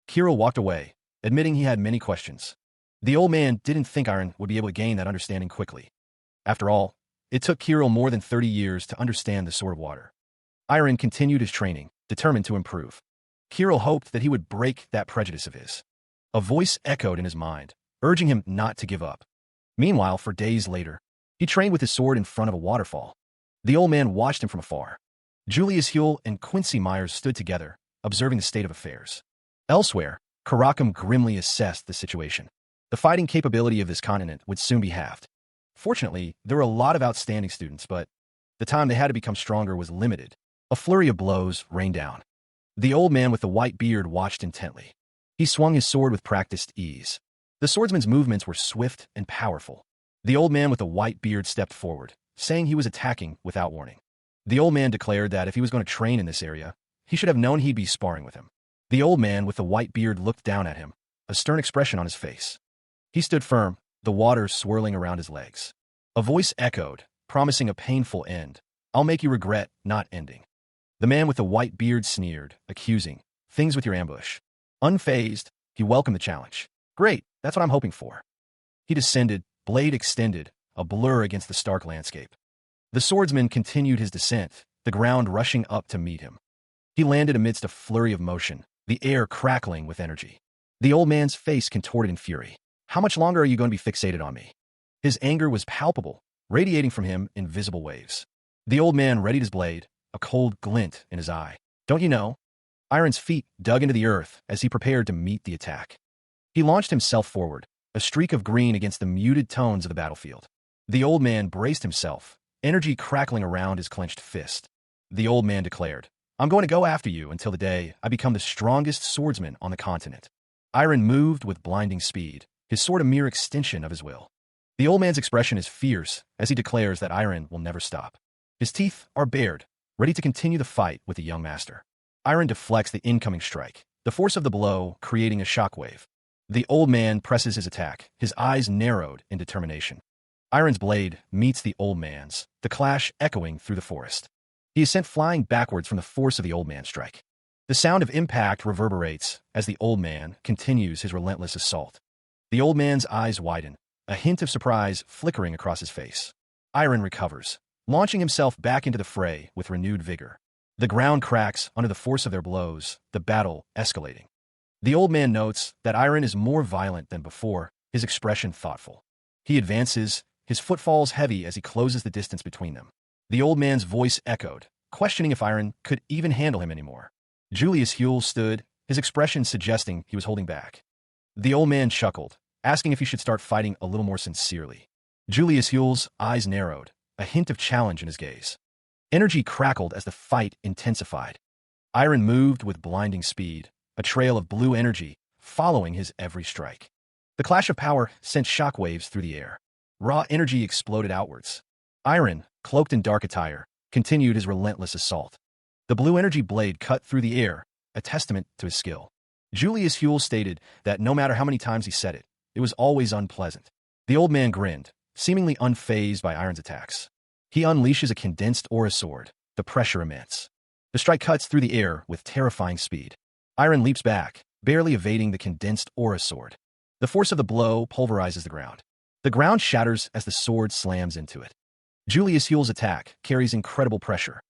Kiro walked away, admitting he had many questions. The old man didn't think Iron would be able to gain that understanding quickly. After all, it took Kiro more than 30 years to understand the Sword of Water. Iron continued his training, determined to improve. Kiro hoped that he would break that prejudice of his. A voice echoed in his mind, urging him not to give up. Meanwhile, for days later, he trained with his sword in front of a waterfall. The old man watched him from afar. Julius Huell and Quincy Myers stood together, observing the state of affairs. Elsewhere, Karakum grimly assessed the situation. The fighting capability of this continent would soon be halved. Fortunately, there were a lot of outstanding students, but the time they had to become stronger was limited. A flurry of blows rained down. The old man with the white beard watched intently. He swung his sword with practiced ease. The swordsman's movements were swift and powerful. The old man with the white beard stepped forward, saying he was attacking without warning. The old man declared that if he was going to train in this area, he should have known he'd be sparring with him. The old man with the white beard looked down at him, a stern expression on his face. He stood firm, the water swirling around his legs. A voice echoed, promising a painful end. "I'll make you regret not ending." The man with the white beard sneered, accusing, "Things with your ambush." Unfazed, he welcomed the challenge. "Great, that's what I'm hoping for." He descended, blade extended, a blur against the stark landscape. The swordsman continued his descent, the ground rushing up to meet him. He landed amidst a flurry of motion, the air crackling with energy. The old man's face contorted in fury. "How much longer are you going to be fixated on me?" His anger was palpable, radiating from him in visible waves. The old man readied his blade, a cold glint in his eye. "Don't you know?" Iron's feet dug into the earth as he prepared to meet the attack. He launched himself forward, a streak of green against the muted tones of the battlefield. The old man braced himself, energy crackling around his clenched fist. The old man declared, "I'm going to go after you until the day I become the strongest swordsman on the continent." Iron moved with blinding speed, his sword a mere extension of his will. The old man's expression is fierce as he declares that Iron will never stop. His teeth are bared, ready to continue the fight with the young master. Iron deflects the incoming strike, the force of the blow creating a shockwave. The old man presses his attack, his eyes narrowed in determination. Iron's blade meets the old man's, the clash echoing through the forest. He is sent flying backwards from the force of the old man's strike. The sound of impact reverberates as the old man continues his relentless assault. The old man's eyes widen, a hint of surprise flickering across his face. Iron recovers, launching himself back into the fray with renewed vigor. The ground cracks under the force of their blows, the battle escalating. The old man notes that Iron is more violent than before, his expression thoughtful. He advances, his footfalls heavy as he closes the distance between them. The old man's voice echoed, questioning if Iron could even handle him anymore. Julius Huell stood, his expression suggesting he was holding back. The old man chuckled, asking if he should start fighting a little more sincerely. Julius Huell's eyes narrowed, a hint of challenge in his gaze. Energy crackled as the fight intensified. Iron moved with blinding speed, a trail of blue energy following his every strike. The clash of power sent shockwaves through the air. Raw energy exploded outwards. Iron, cloaked in dark attire, continued his relentless assault. The blue energy blade cut through the air, a testament to his skill. Julius Huell stated that no matter how many times he said it, it was always unpleasant. The old man grinned, seemingly unfazed by Iron's attacks. He unleashes a condensed aura sword, the pressure immense. The strike cuts through the air with terrifying speed. Iron leaps back, barely evading the condensed aura sword. The force of the blow pulverizes the ground. The ground shatters as the sword slams into it. Julius Huell's attack carries incredible pressure.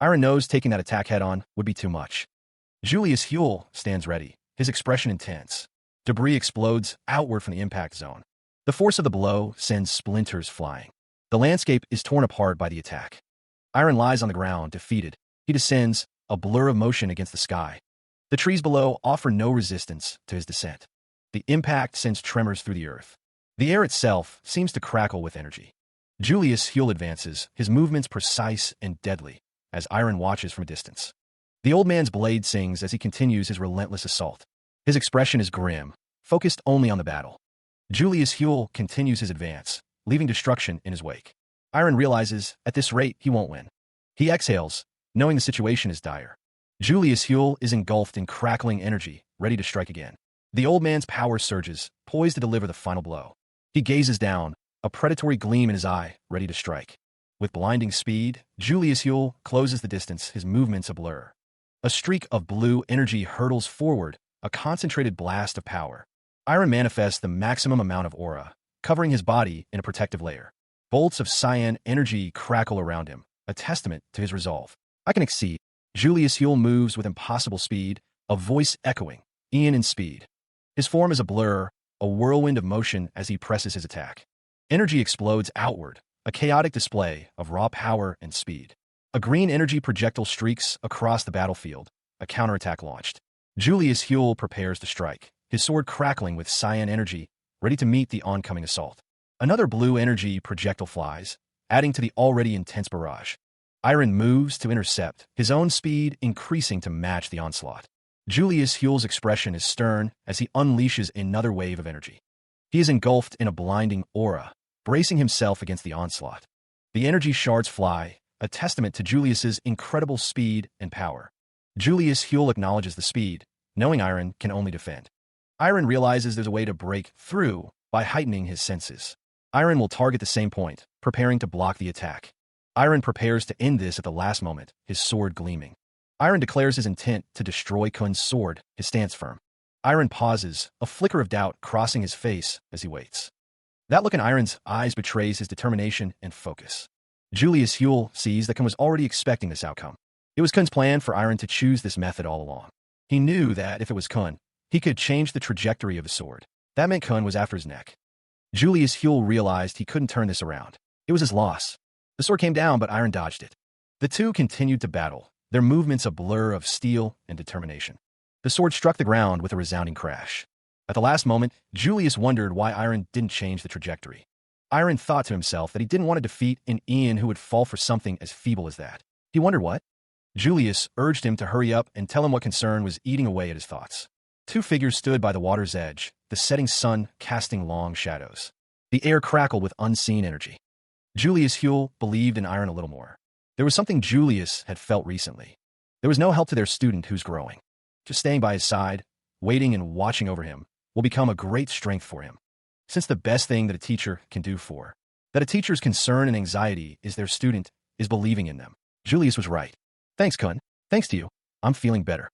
Iron knows taking that attack head-on would be too much. Julius Huell stands ready, his expression intense. Debris explodes outward from the impact zone. The force of the blow sends splinters flying. The landscape is torn apart by the attack. Iron lies on the ground, defeated. He descends, a blur of motion against the sky. The trees below offer no resistance to his descent. The impact sends tremors through the earth. The air itself seems to crackle with energy. Julius Huell advances, his movements precise and deadly, as Iron watches from a distance. The old man's blade sings as he continues his relentless assault. His expression is grim, focused only on the battle. Julius Huell continues his advance, leaving destruction in his wake. Iron realizes, at this rate, he won't win. He exhales, knowing the situation is dire. Julius Huell is engulfed in crackling energy, ready to strike again. The old man's power surges, poised to deliver the final blow. He gazes down, a predatory gleam in his eye, ready to strike. With blinding speed, Julius Huel closes the distance, his movements a blur. A streak of blue energy hurtles forward, a concentrated blast of power. Iron manifests the maximum amount of aura, covering his body in a protective layer. Bolts of cyan energy crackle around him, a testament to his resolve. I can exceed. Julius Huel moves with impossible speed, a voice echoing, Ian in speed. His form is a blur, a whirlwind of motion as he presses his attack. Energy explodes outward, a chaotic display of raw power and speed. A green energy projectile streaks across the battlefield, a counterattack launched. Julius Huel prepares to strike, his sword crackling with cyan energy, ready to meet the oncoming assault. Another blue energy projectile flies, adding to the already intense barrage. Iron moves to intercept, his own speed increasing to match the onslaught. Julius Huel's expression is stern as he unleashes another wave of energy. He is engulfed in a blinding aura, bracing himself against the onslaught. The energy shards fly, a testament to Julius's incredible speed and power. Julius Huel acknowledges the speed, knowing Iron can only defend. Iron realizes there's a way to break through by heightening his senses. Iron will target the same point, preparing to block the attack. Iron prepares to end this at the last moment, his sword gleaming. Iron declares his intent to destroy Kun's sword, his stance firm. Iron pauses, a flicker of doubt crossing his face as he waits. That look in Iron's eyes betrays his determination and focus. Julius Huel sees that Kun was already expecting this outcome. It was Kun's plan for Iron to choose this method all along. He knew that if it was Kun, he could change the trajectory of his sword. That meant Kun was after his neck. Julius Huel realized he couldn't turn this around. It was his loss. The sword came down, but Iron dodged it. The two continued to battle, their movements a blur of steel and determination. The sword struck the ground with a resounding crash. At the last moment, Julius wondered why Iron didn't change the trajectory. Iron thought to himself that he didn't want to defeat an Ian who would fall for something as feeble as that. He wondered what? Julius urged him to hurry up and tell him what concern was eating away at his thoughts. Two figures stood by the water's edge, the setting sun casting long shadows. The air crackled with unseen energy. Julius Huel believed in Iron a little more. There was something Julius had felt recently. There was no help to their student who's growing. Just staying by his side, waiting and watching over him, will become a great strength for him. Since the best thing that a teacher can do for that a teacher's concern and anxiety is their student is believing in them. Julius was right. Thanks, Kun. Thanks to you. I'm feeling better.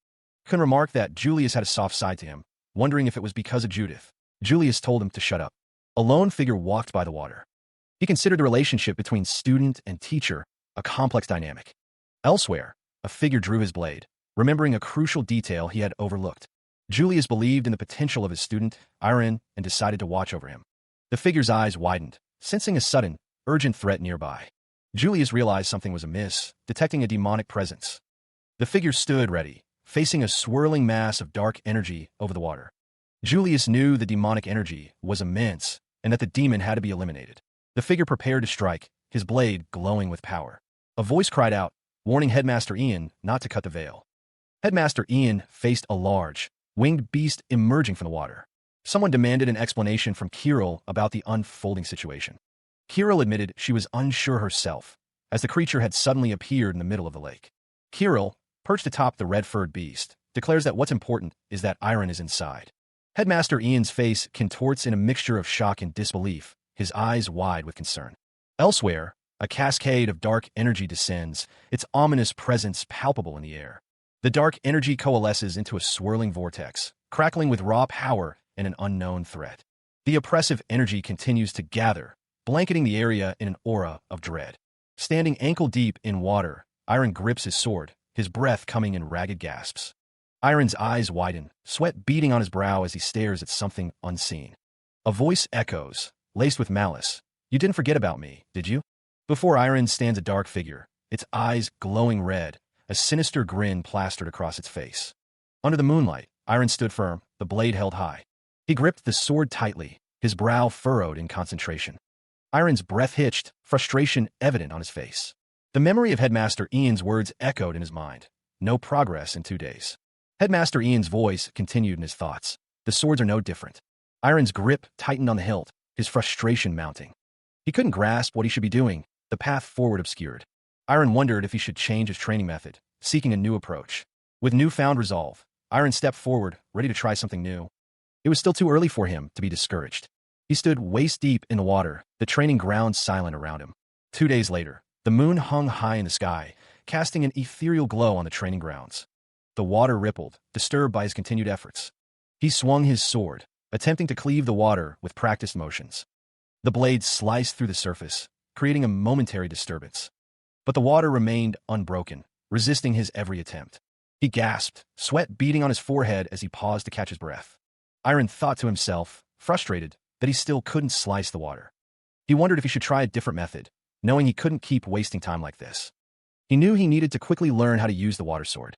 Kun remarked that Julius had a soft side to him, wondering if it was because of Judith. Julius told him to shut up. A lone figure walked by the water. He considered the relationship between student and teacher a complex dynamic. Elsewhere, a figure drew his blade, remembering a crucial detail he had overlooked. Julius believed in the potential of his student, Iron, and decided to watch over him. The figure's eyes widened, sensing a sudden, urgent threat nearby. Julius realized something was amiss, detecting a demonic presence. The figure stood ready, facing a swirling mass of dark energy over the water. Julius knew the demonic energy was immense and that the demon had to be eliminated. The figure prepared to strike, his blade glowing with power. A voice cried out, warning Headmaster Ian not to cut the veil. Headmaster Ian faced a large, winged beast emerging from the water. Someone demanded an explanation from Kirill about the unfolding situation. Kirill admitted she was unsure herself, as the creature had suddenly appeared in the middle of the lake. Kirill, perched atop the red-furred beast, declares that what's important is that Iron is inside. Headmaster Ian's face contorts in a mixture of shock and disbelief, his eyes wide with concern. Elsewhere, a cascade of dark energy descends, its ominous presence palpable in the air. The dark energy coalesces into a swirling vortex, crackling with raw power and an unknown threat. The oppressive energy continues to gather, blanketing the area in an aura of dread. Standing ankle-deep in water, Iron grips his sword, his breath coming in ragged gasps. Iron's eyes widen, sweat beading on his brow as he stares at something unseen. A voice echoes, laced with malice. You didn't forget about me, did you? Before Iron stands a dark figure, its eyes glowing red, a sinister grin plastered across its face. Under the moonlight, Iron stood firm, the blade held high. He gripped the sword tightly, his brow furrowed in concentration. Iron's breath hitched, frustration evident on his face. The memory of Headmaster Ian's words echoed in his mind. No progress in 2 days. Headmaster Ian's voice continued in his thoughts. The swords are no different. Iron's grip tightened on the hilt, his frustration mounting. He couldn't grasp what he should be doing, the path forward obscured. Iron wondered if he should change his training method, seeking a new approach. With newfound resolve, Iron stepped forward, ready to try something new. It was still too early for him to be discouraged. He stood waist-deep in the water, the training ground silent around him. 2 days later, The moon hung high in the sky, casting an ethereal glow on the training grounds. The water rippled, disturbed by his continued efforts. He swung his sword, attempting to cleave the water with practiced motions. The blade sliced through the surface, creating a momentary disturbance. But the water remained unbroken, resisting his every attempt. He gasped, sweat beading on his forehead as he paused to catch his breath. Iron thought to himself, frustrated, that he still couldn't slice the water. He wondered if he should try a different method, knowing he couldn't keep wasting time like this. He knew he needed to quickly learn how to use the water sword.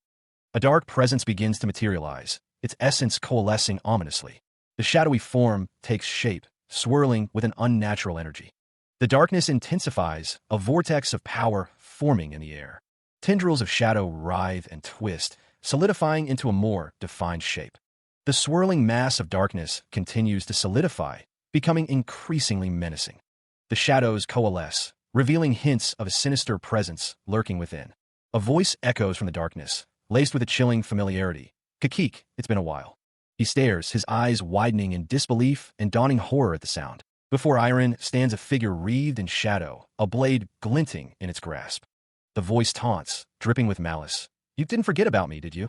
A dark presence begins to materialize, its essence coalescing ominously. The shadowy form takes shape, swirling with an unnatural energy. The darkness intensifies, a vortex of power forming in the air. Tendrils of shadow writhe and twist, solidifying into a more defined shape. The swirling mass of darkness continues to solidify, becoming increasingly menacing. The shadows coalesce, revealing hints of a sinister presence lurking within. A voice echoes from the darkness, laced with a chilling familiarity. "Kakik, it's been a while." He stares, his eyes widening in disbelief and dawning horror at the sound. Before Iron stands a figure wreathed in shadow, a blade glinting in its grasp. The voice taunts, dripping with malice. "You didn't forget about me, did you?"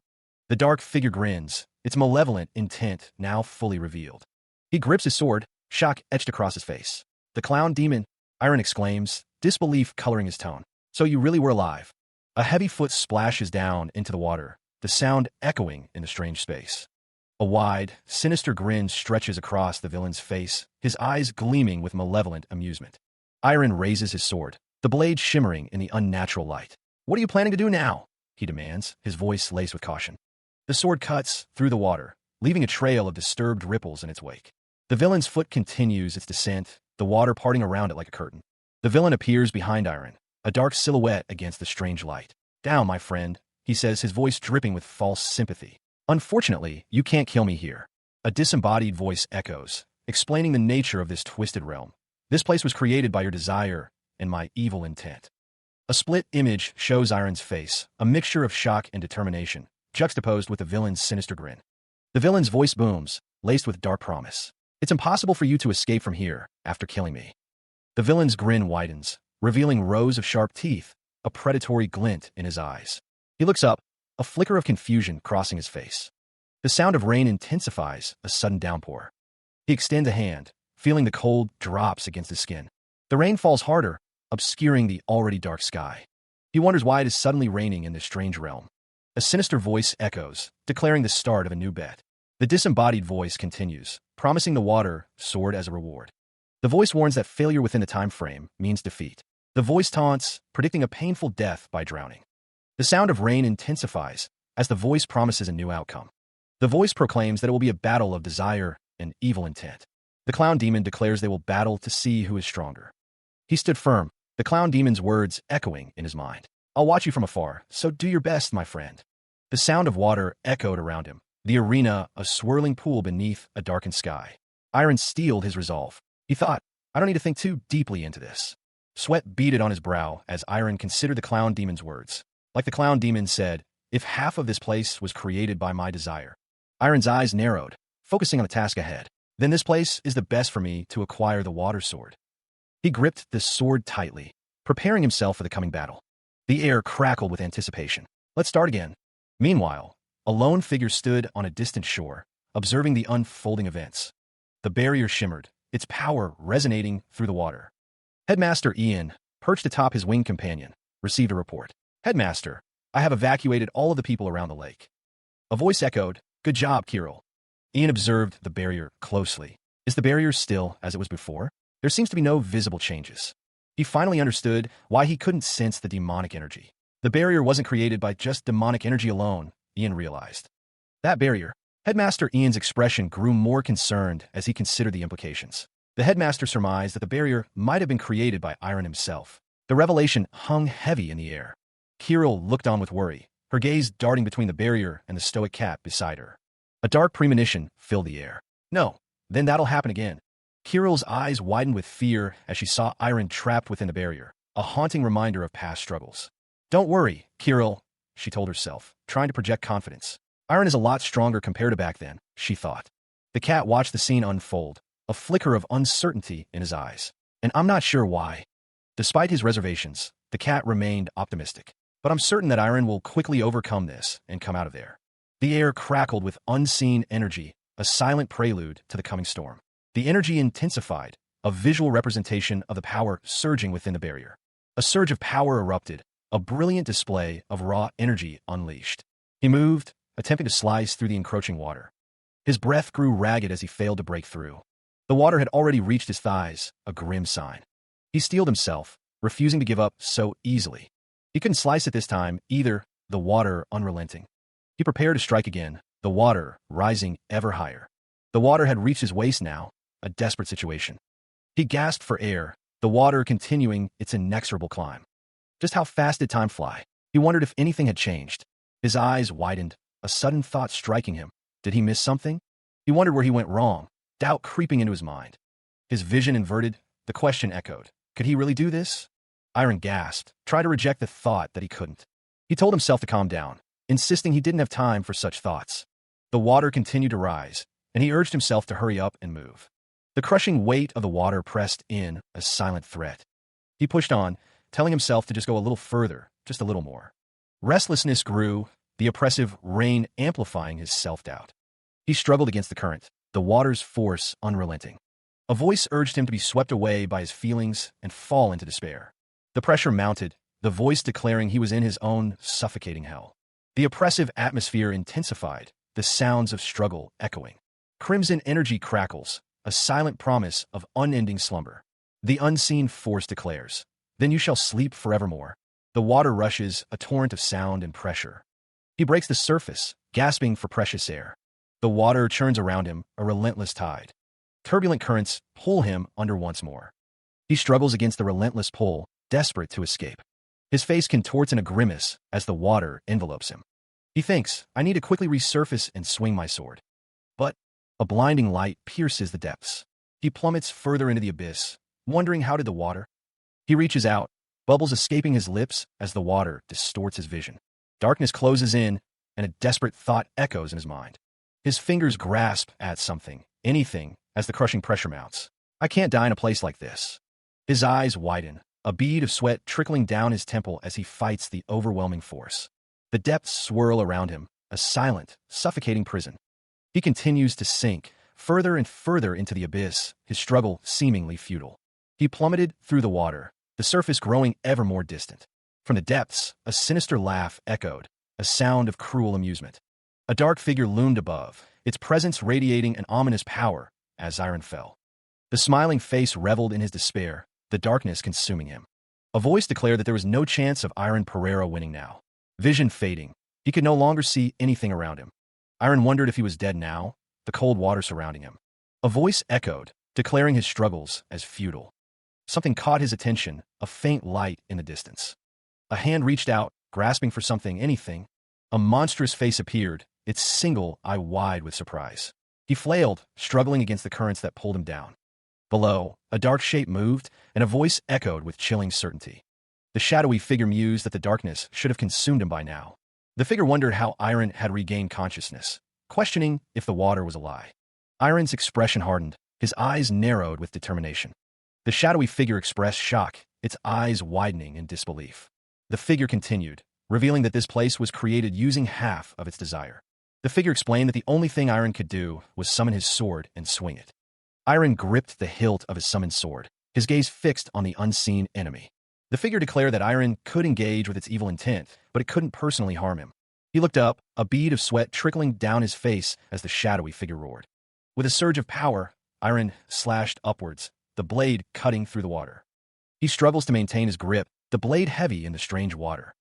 The dark figure grins, its malevolent intent now fully revealed. He grips his sword, shock etched across his face. "The clown demon," Iron exclaims, disbelief coloring his tone. "So you really were alive." A heavy foot splashes down into the water, the sound echoing in the strange space. A wide, sinister grin stretches across the villain's face, his eyes gleaming with malevolent amusement. Iron raises his sword, the blade shimmering in the unnatural light. "What are you planning to do now?" he demands, his voice laced with caution. The sword cuts through the water, leaving a trail of disturbed ripples in its wake. The villain's foot continues its descent, the water parting around it like a curtain. The villain appears behind Iron, a dark silhouette against the strange light. "Down, my friend," he says, his voice dripping with false sympathy. "Unfortunately, you can't kill me here." A disembodied voice echoes, explaining the nature of this twisted realm. "This place was created by your desire and my evil intent." A split image shows Iron's face, a mixture of shock and determination, juxtaposed with the villain's sinister grin. The villain's voice booms, laced with dark promise. "It's impossible for you to escape from here after killing me." The villain's grin widens, revealing rows of sharp teeth, a predatory glint in his eyes. He looks up, a flicker of confusion crossing his face. The sound of rain intensifies, a sudden downpour. He extends a hand, feeling the cold drops against his skin. The rain falls harder, obscuring the already dark sky. He wonders why it is suddenly raining in this strange realm. A sinister voice echoes, declaring the start of a new bet. The disembodied voice continues, promising the water sword as a reward. The voice warns that failure within the time frame means defeat. The voice taunts, predicting a painful death by drowning. The sound of rain intensifies, as the voice promises a new outcome. The voice proclaims that it will be a battle of desire and evil intent. The clown demon declares they will battle to see who is stronger. He stood firm, the clown demon's words echoing in his mind. "I'll watch you from afar, so do your best, my friend." The sound of water echoed around him, the arena a swirling pool beneath a darkened sky. Iron steeled his resolve. He thought, "I don't need to think too deeply into this." Sweat beaded on his brow as Iron considered the clown demon's words. Like the clown demon said, if half of this place was created by my desire. Iron's eyes narrowed, focusing on the task ahead. Then this place is the best for me to acquire the water sword. He gripped the sword tightly, preparing himself for the coming battle. The air crackled with anticipation. "Let's start again." Meanwhile, a lone figure stood on a distant shore, observing the unfolding events. The barrier shimmered, its power resonating through the water. Headmaster Ian, perched atop his winged companion, received a report. "Headmaster, I have evacuated all of the people around the lake." A voice echoed, "Good job, Kirill." Ian observed the barrier closely. Is the barrier still as it was before? There seems to be no visible changes. He finally understood why he couldn't sense the demonic energy. The barrier wasn't created by just demonic energy alone, Ian realized. That barrier. Headmaster Ian's expression grew more concerned as he considered the implications. The headmaster surmised that the barrier might have been created by Iron himself. The revelation hung heavy in the air. Kirill looked on with worry, her gaze darting between the barrier and the stoic cat beside her. A dark premonition filled the air. "No, then that'll happen again." Kirill's eyes widened with fear as she saw Iron trapped within the barrier, a haunting reminder of past struggles. "Don't worry, Kirill," she told herself, trying to project confidence. "Iron is a lot stronger compared to back then," she thought. The cat watched the scene unfold, a flicker of uncertainty in his eyes. "And I'm not sure why." Despite his reservations, the The cat remained optimistic. But I'm certain that Iron will quickly overcome this and come out of there. The air crackled with unseen energy, a silent prelude to the coming storm. The energy intensified, a visual representation of the power surging within the barrier. A surge of power erupted, a brilliant display of raw energy unleashed. He moved, attempting to slice through the encroaching water. His breath grew ragged as he failed to break through. The water had already reached his thighs, a grim sign. He steeled himself, refusing to give up so easily. He couldn't slice it this time, either, the water unrelenting. He prepared to strike again, the water rising ever higher. The water had reached his waist now, a desperate situation. He gasped for air, the water continuing its inexorable climb. Just how fast did time fly? He wondered if anything had changed. His eyes widened, a sudden thought striking him. Did he miss something? He wondered where he went wrong, doubt creeping into his mind. His vision inverted, the question echoed. Could he really do this? Iron gasped, tried to reject the thought that he couldn't. He told himself to calm down, insisting he didn't have time for such thoughts. The water continued to rise, and he urged himself to hurry up and move. The crushing weight of the water pressed in, a silent threat. He pushed on, telling himself to just go a little further, just a little more. Restlessness grew, the oppressive rain amplifying his self-doubt. He struggled against the current, the water's force unrelenting. A voice urged him to be swept away by his feelings and fall into despair. The pressure mounted, the voice declaring he was in his own suffocating hell. The oppressive atmosphere intensified, the sounds of struggle echoing. Crimson energy crackles, a silent promise of unending slumber. The unseen force declares, "Then you shall sleep forevermore." The water rushes, a torrent of sound and pressure. He breaks the surface, gasping for precious air. The water churns around him, a relentless tide. Turbulent currents pull him under once more. He struggles against the relentless pull, desperate to escape. His face contorts in a grimace as the water envelopes him. He thinks, I need to quickly resurface and swing my sword. But a blinding light pierces the depths. He plummets further into the abyss, wondering how did the water? He reaches out, bubbles escaping his lips as the water distorts his vision. Darkness closes in, and a desperate thought echoes in his mind. His fingers grasp at something, anything, as the crushing pressure mounts. I can't die in a place like this. His eyes widen, a bead of sweat trickling down his temple as he fights the overwhelming force. The depths swirl around him, a silent, suffocating prison. He continues to sink, further and further into the abyss, his struggle seemingly futile. He plummeted through the water, the surface growing ever more distant. From the depths, a sinister laugh echoed, a sound of cruel amusement. A dark figure loomed above, its presence radiating an ominous power as Iron fell. The smiling face reveled in his despair, the darkness consuming him. A voice declared that there was no chance of Iron Pereira winning now. Vision fading, he could no longer see anything around him. Iron wondered if he was dead now, the cold water surrounding him. A voice echoed, declaring his struggles as futile. Something caught his attention, a faint light in the distance. A hand reached out, grasping for something, anything. A monstrous face appeared, its single eye wide with surprise. He flailed, struggling against the currents that pulled him down. Below, a dark shape moved, and a voice echoed with chilling certainty. The shadowy figure mused that the darkness should have consumed him by now. The figure wondered how Iron had regained consciousness, questioning if the water was a lie. Iron's expression hardened, his eyes narrowed with determination. The shadowy figure expressed shock, its eyes widening in disbelief. The figure continued, revealing that this place was created using half of its desire. The figure explained that the only thing Iron could do was summon his sword and swing it. Iron gripped the hilt of his summoned sword, his gaze fixed on the unseen enemy. The figure declared that Iron could engage with its evil intent, but it couldn't personally harm him. He looked up, a bead of sweat trickling down his face as the shadowy figure roared. With a surge of power, Iron slashed upwards, the blade cutting through the water. He struggles to maintain his grip, the blade heavy in the strange water.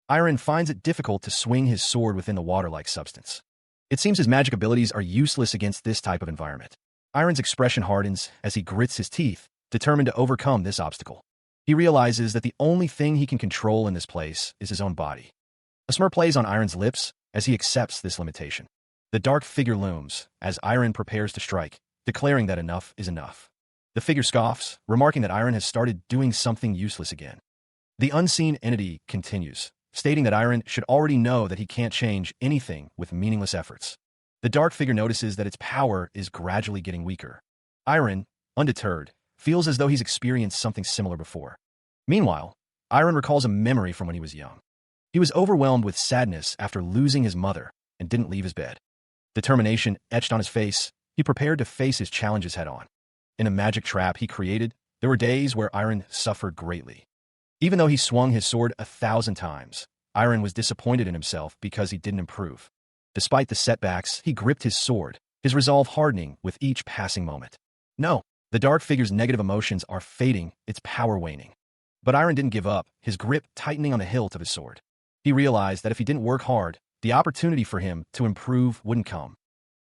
Iron finds it difficult to swing his sword within the water-like substance. It seems his magic abilities are useless against this type of environment. Iron's expression hardens as he grits his teeth, determined to overcome this obstacle. He realizes that the only thing he can control in this place is his own body. A smirk plays on Iron's lips as he accepts this limitation. The dark figure looms as Iron prepares to strike, declaring that enough is enough. The figure scoffs, remarking that Iron has started doing something useless again. The unseen entity continues, stating that Iron should already know that he can't change anything with meaningless efforts. The dark figure notices that its power is gradually getting weaker. Iron, undeterred, feels as though he's experienced something similar before. Meanwhile, Iron recalls a memory from when he was young. He was overwhelmed with sadness after losing his mother and didn't leave his bed. Determination etched on his face, he prepared to face his challenges head-on. In a magic trap he created, there were days where Iron suffered greatly. Even though he swung his sword 1,000 times, Iron was disappointed in himself because he didn't improve. Despite the setbacks, he gripped his sword, his resolve hardening with each passing moment. No, the dark figure's negative emotions are fading, its power waning. But Iron didn't give up, his grip tightening on the hilt of his sword. He realized that if he didn't work hard, the opportunity for him to improve wouldn't come.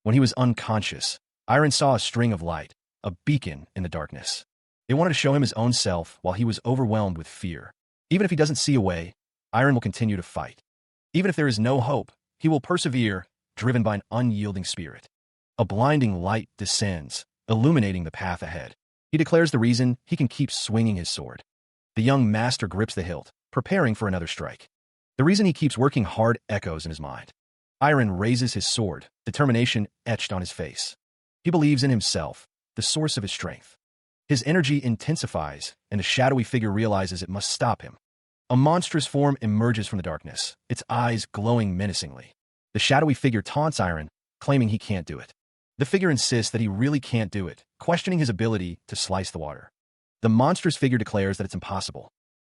When he was unconscious, Iron saw a string of light, a beacon in the darkness. It wanted to show him his own self while he was overwhelmed with fear. Even if he doesn't see a way, Iron will continue to fight. Even if there is no hope, he will persevere, driven by an unyielding spirit. A blinding light descends, illuminating the path ahead. He declares the reason he can keep swinging his sword. The young master grips the hilt, preparing for another strike. The reason he keeps working hard echoes in his mind. Iron raises his sword, determination etched on his face. He believes in himself, the source of his strength. His energy intensifies, and the shadowy figure realizes it must stop him. A monstrous form emerges from the darkness, its eyes glowing menacingly. The shadowy figure taunts Iron, claiming he can't do it. The figure insists that he really can't do it, questioning his ability to slice the water. The monstrous figure declares that it's impossible.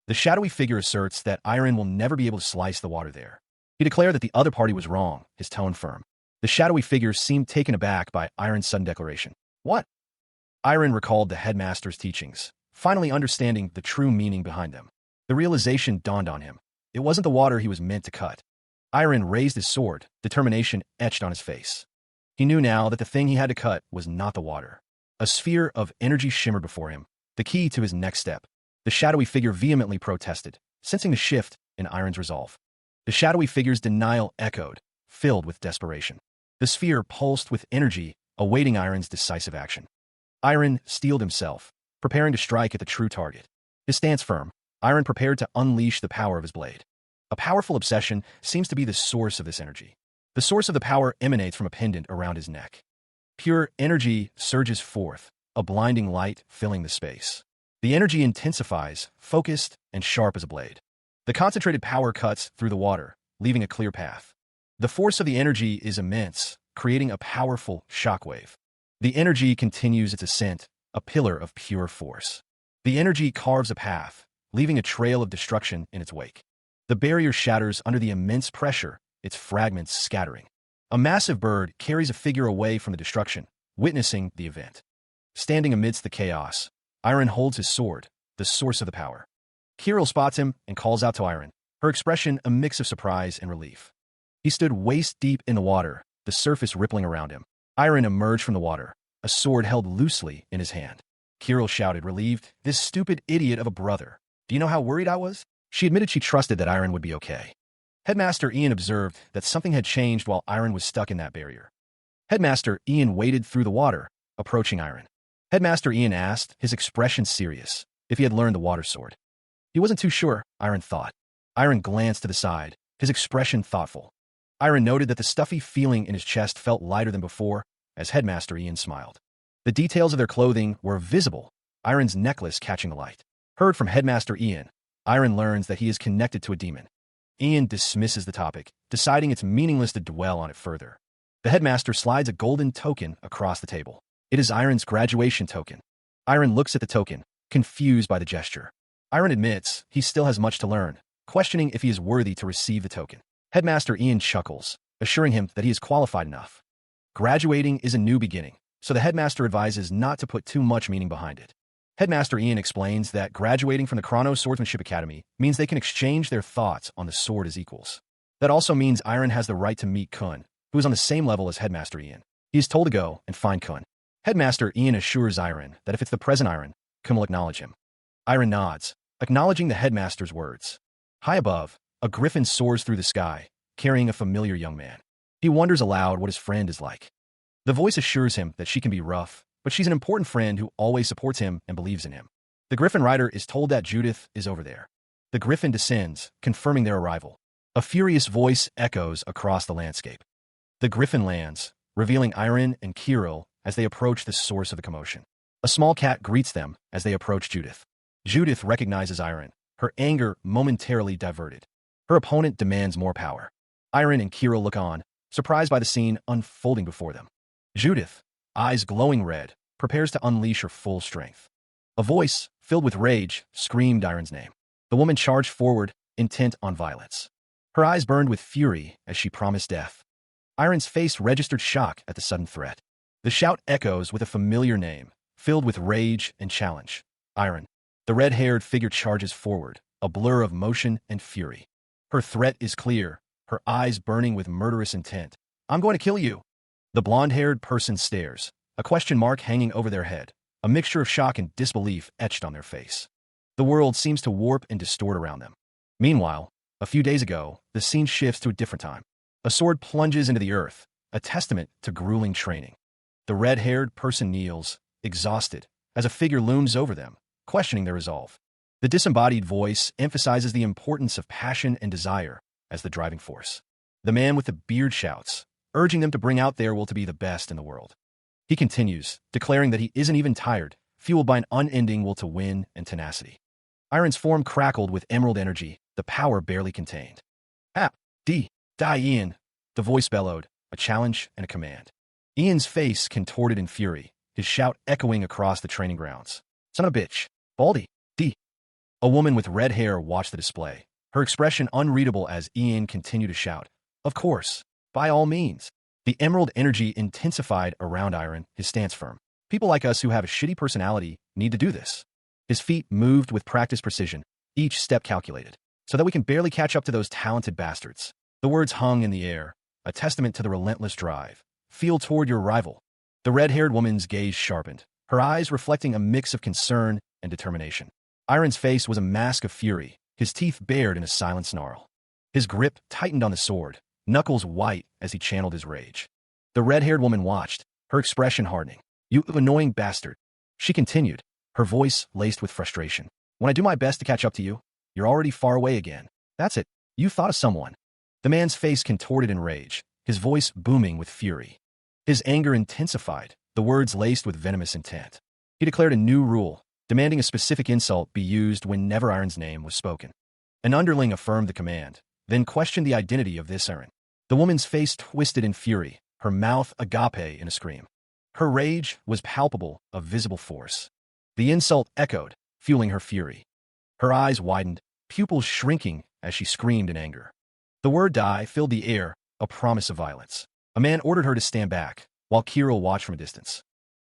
The shadowy figure asserts that Iron will never be able to slice the water there. He declared that the other party was wrong, his tone firm. The shadowy figure seemed taken aback by Iron's sudden declaration. What? Iron recalled the headmaster's teachings, finally understanding the true meaning behind them. The realization dawned on him. It wasn't the water he was meant to cut. Iron raised his sword, determination etched on his face. He knew now that the thing he had to cut was not the water. A sphere of energy shimmered before him, the key to his next step. The shadowy figure vehemently protested, sensing the shift in Iron's resolve. The shadowy figure's denial echoed, filled with desperation. The sphere pulsed with energy, awaiting Iron's decisive action. Iron steeled himself, preparing to strike at the true target. His stance firm, Iron prepared to unleash the power of his blade. A powerful obsession seems to be the source of this energy. The source of the power emanates from a pendant around his neck. Pure energy surges forth, a blinding light filling the space. The energy intensifies, focused and sharp as a blade. The concentrated power cuts through the water, leaving a clear path. The force of the energy is immense, creating a powerful shockwave. The energy continues its ascent, a pillar of pure force. The energy carves a path, leaving a trail of destruction in its wake. The barrier shatters under the immense pressure, its fragments scattering. A massive bird carries a figure away from the destruction, witnessing the event. Standing amidst the chaos, Iron holds his sword, the source of the power. Kirill spots him and calls out to Iron, her expression a mix of surprise and relief. He stood waist-deep in the water, the surface rippling around him. Iron emerged from the water, a sword held loosely in his hand. Kirill shouted, relieved, "This stupid idiot of a brother. Do you know how worried I was?" She admitted she trusted that Iron would be okay. Headmaster Ian observed that something had changed while Iron was stuck in that barrier. Headmaster Ian waded through the water, approaching Iron. Headmaster Ian asked, his expression serious, if he had learned the water sword. He wasn't too sure, Iron thought. Iron glanced to the side, his expression thoughtful. Iron noted that the stuffy feeling in his chest felt lighter than before, as Headmaster Ian smiled. The details of their clothing were visible, Iron's necklace catching the light. Heard from Headmaster Ian, Iron learns that he is connected to a demon. Ian dismisses the topic, deciding it's meaningless to dwell on it further. The headmaster slides a golden token across the table. It is Iron's graduation token. Iron looks at the token, confused by the gesture. Iron admits he still has much to learn, questioning if he is worthy to receive the token. Headmaster Ian chuckles, assuring him that he is qualified enough. Graduating is a new beginning, so the headmaster advises not to put too much meaning behind it. Headmaster Ian explains that graduating from the Chrono Swordsmanship Academy means they can exchange their thoughts on the sword as equals. That also means Iron has the right to meet Kun, who is on the same level as Headmaster Ian. He is told to go and find Kun. Headmaster Ian assures Iron that if it's the present Iron, Kun will acknowledge him. Iron nods, acknowledging the headmaster's words. High above, a griffin soars through the sky, carrying a familiar young man. He wonders aloud what his friend is like. The voice assures him that she can be rough, but she's an important friend who always supports him and believes in him. The griffin rider is told that Judith is over there. The griffin descends, confirming their arrival. A furious voice echoes across the landscape. The griffin lands, revealing Iron and Kirill as they approach the source of the commotion. A small cat greets them as they approach Judith. Judith recognizes Iron, her anger momentarily diverted. Her opponent demands more power. Iron and Kira look on, surprised by the scene unfolding before them. Judith, eyes glowing red, prepares to unleash her full strength. A voice, filled with rage, screamed Iron's name. The woman charged forward, intent on violence. Her eyes burned with fury as she promised death. Iron's face registered shock at the sudden threat. The shout echoes with a familiar name, filled with rage and challenge. Iron. The red-haired figure charges forward, a blur of motion and fury. Her threat is clear, her eyes burning with murderous intent. I'm going to kill you. The blonde-haired person stares, a question mark hanging over their head, a mixture of shock and disbelief etched on their face. The world seems to warp and distort around them. Meanwhile, a few days ago, the scene shifts to a different time. A sword plunges into the earth, a testament to grueling training. The red-haired person kneels, exhausted, as a figure looms over them, questioning their resolve. The disembodied voice emphasizes the importance of passion and desire as the driving force. The man with the beard shouts, urging them to bring out their will to be the best in the world. He continues, declaring that he isn't even tired, fueled by an unending will to win and tenacity. Iron's form crackled with emerald energy, the power barely contained. Die, Ian, the voice bellowed, a challenge and a command. Ian's face contorted in fury, his shout echoing across the training grounds. Son of a bitch, Baldy, D. A woman with red hair watched the display, her expression unreadable as Ian continued to shout, of course, by all means. The emerald energy intensified around Iron, his stance firm. People like us who have a shitty personality need to do this. His feet moved with practiced precision, each step calculated, so that we can barely catch up to those talented bastards. The words hung in the air, a testament to the relentless drive. Feel toward your rival. The red-haired woman's gaze sharpened, her eyes reflecting a mix of concern and determination. Iron's face was a mask of fury, his teeth bared in a silent snarl. His grip tightened on the sword, knuckles white as he channeled his rage. The red-haired woman watched, her expression hardening. You annoying bastard. She continued, her voice laced with frustration. When I do my best to catch up to you, you're already far away again. That's it. You thought of someone. The man's face contorted in rage, his voice booming with fury. His anger intensified, the words laced with venomous intent. He declared a new rule, demanding a specific insult be used whenever Iron's name was spoken. An underling affirmed the command, then questioned the identity of this Iron. The woman's face twisted in fury, her mouth agape in a scream. Her rage was palpable, a visible force. The insult echoed, fueling her fury. Her eyes widened, pupils shrinking as she screamed in anger. The word die filled the air, a promise of violence. A man ordered her to stand back, while Kirill watched from a distance.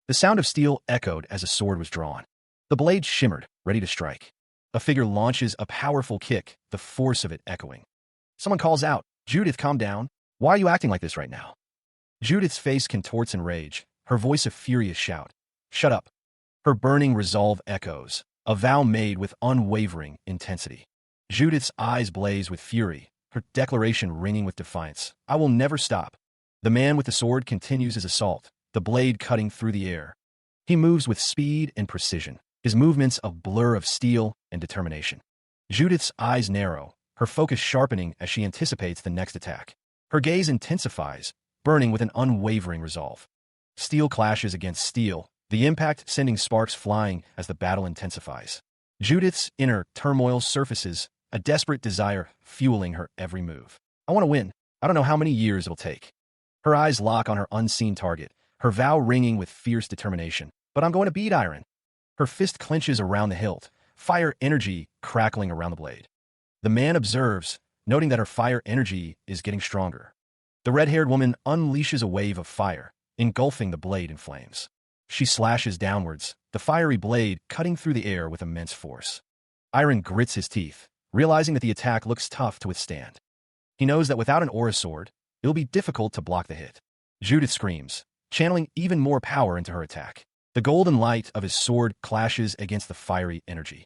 The sound of steel echoed as a sword was drawn. The blade shimmered, ready to strike. A figure launches a powerful kick, the force of it echoing. Someone calls out, Judith, calm down. Why are you acting like this right now? Judith's face contorts in rage, her voice a furious shout. Shut up. Her burning resolve echoes, a vow made with unwavering intensity. Judith's eyes blaze with fury, her declaration ringing with defiance. I will never stop. The man with the sword continues his assault, the blade cutting through the air. He moves with speed and precision, his movements a blur of steel and determination. Judith's eyes narrow, her focus sharpening as she anticipates the next attack. Her gaze intensifies, burning with an unwavering resolve. Steel clashes against steel, the impact sending sparks flying as the battle intensifies. Judith's inner turmoil surfaces, a desperate desire fueling her every move. I want to win. I don't know how many years it'll take. Her eyes lock on her unseen target, her vow ringing with fierce determination. But I'm going to beat Iron. Her fist clenches around the hilt, fire energy crackling around the blade. The man observes, noting that her fire energy is getting stronger. The red-haired woman unleashes a wave of fire, engulfing the blade in flames. She slashes downwards, the fiery blade cutting through the air with immense force. Iron grits his teeth, realizing that the attack looks tough to withstand. He knows that without an aura sword, it'll be difficult to block the hit. Judith screams, channeling even more power into her attack. The golden light of his sword clashes against the fiery energy.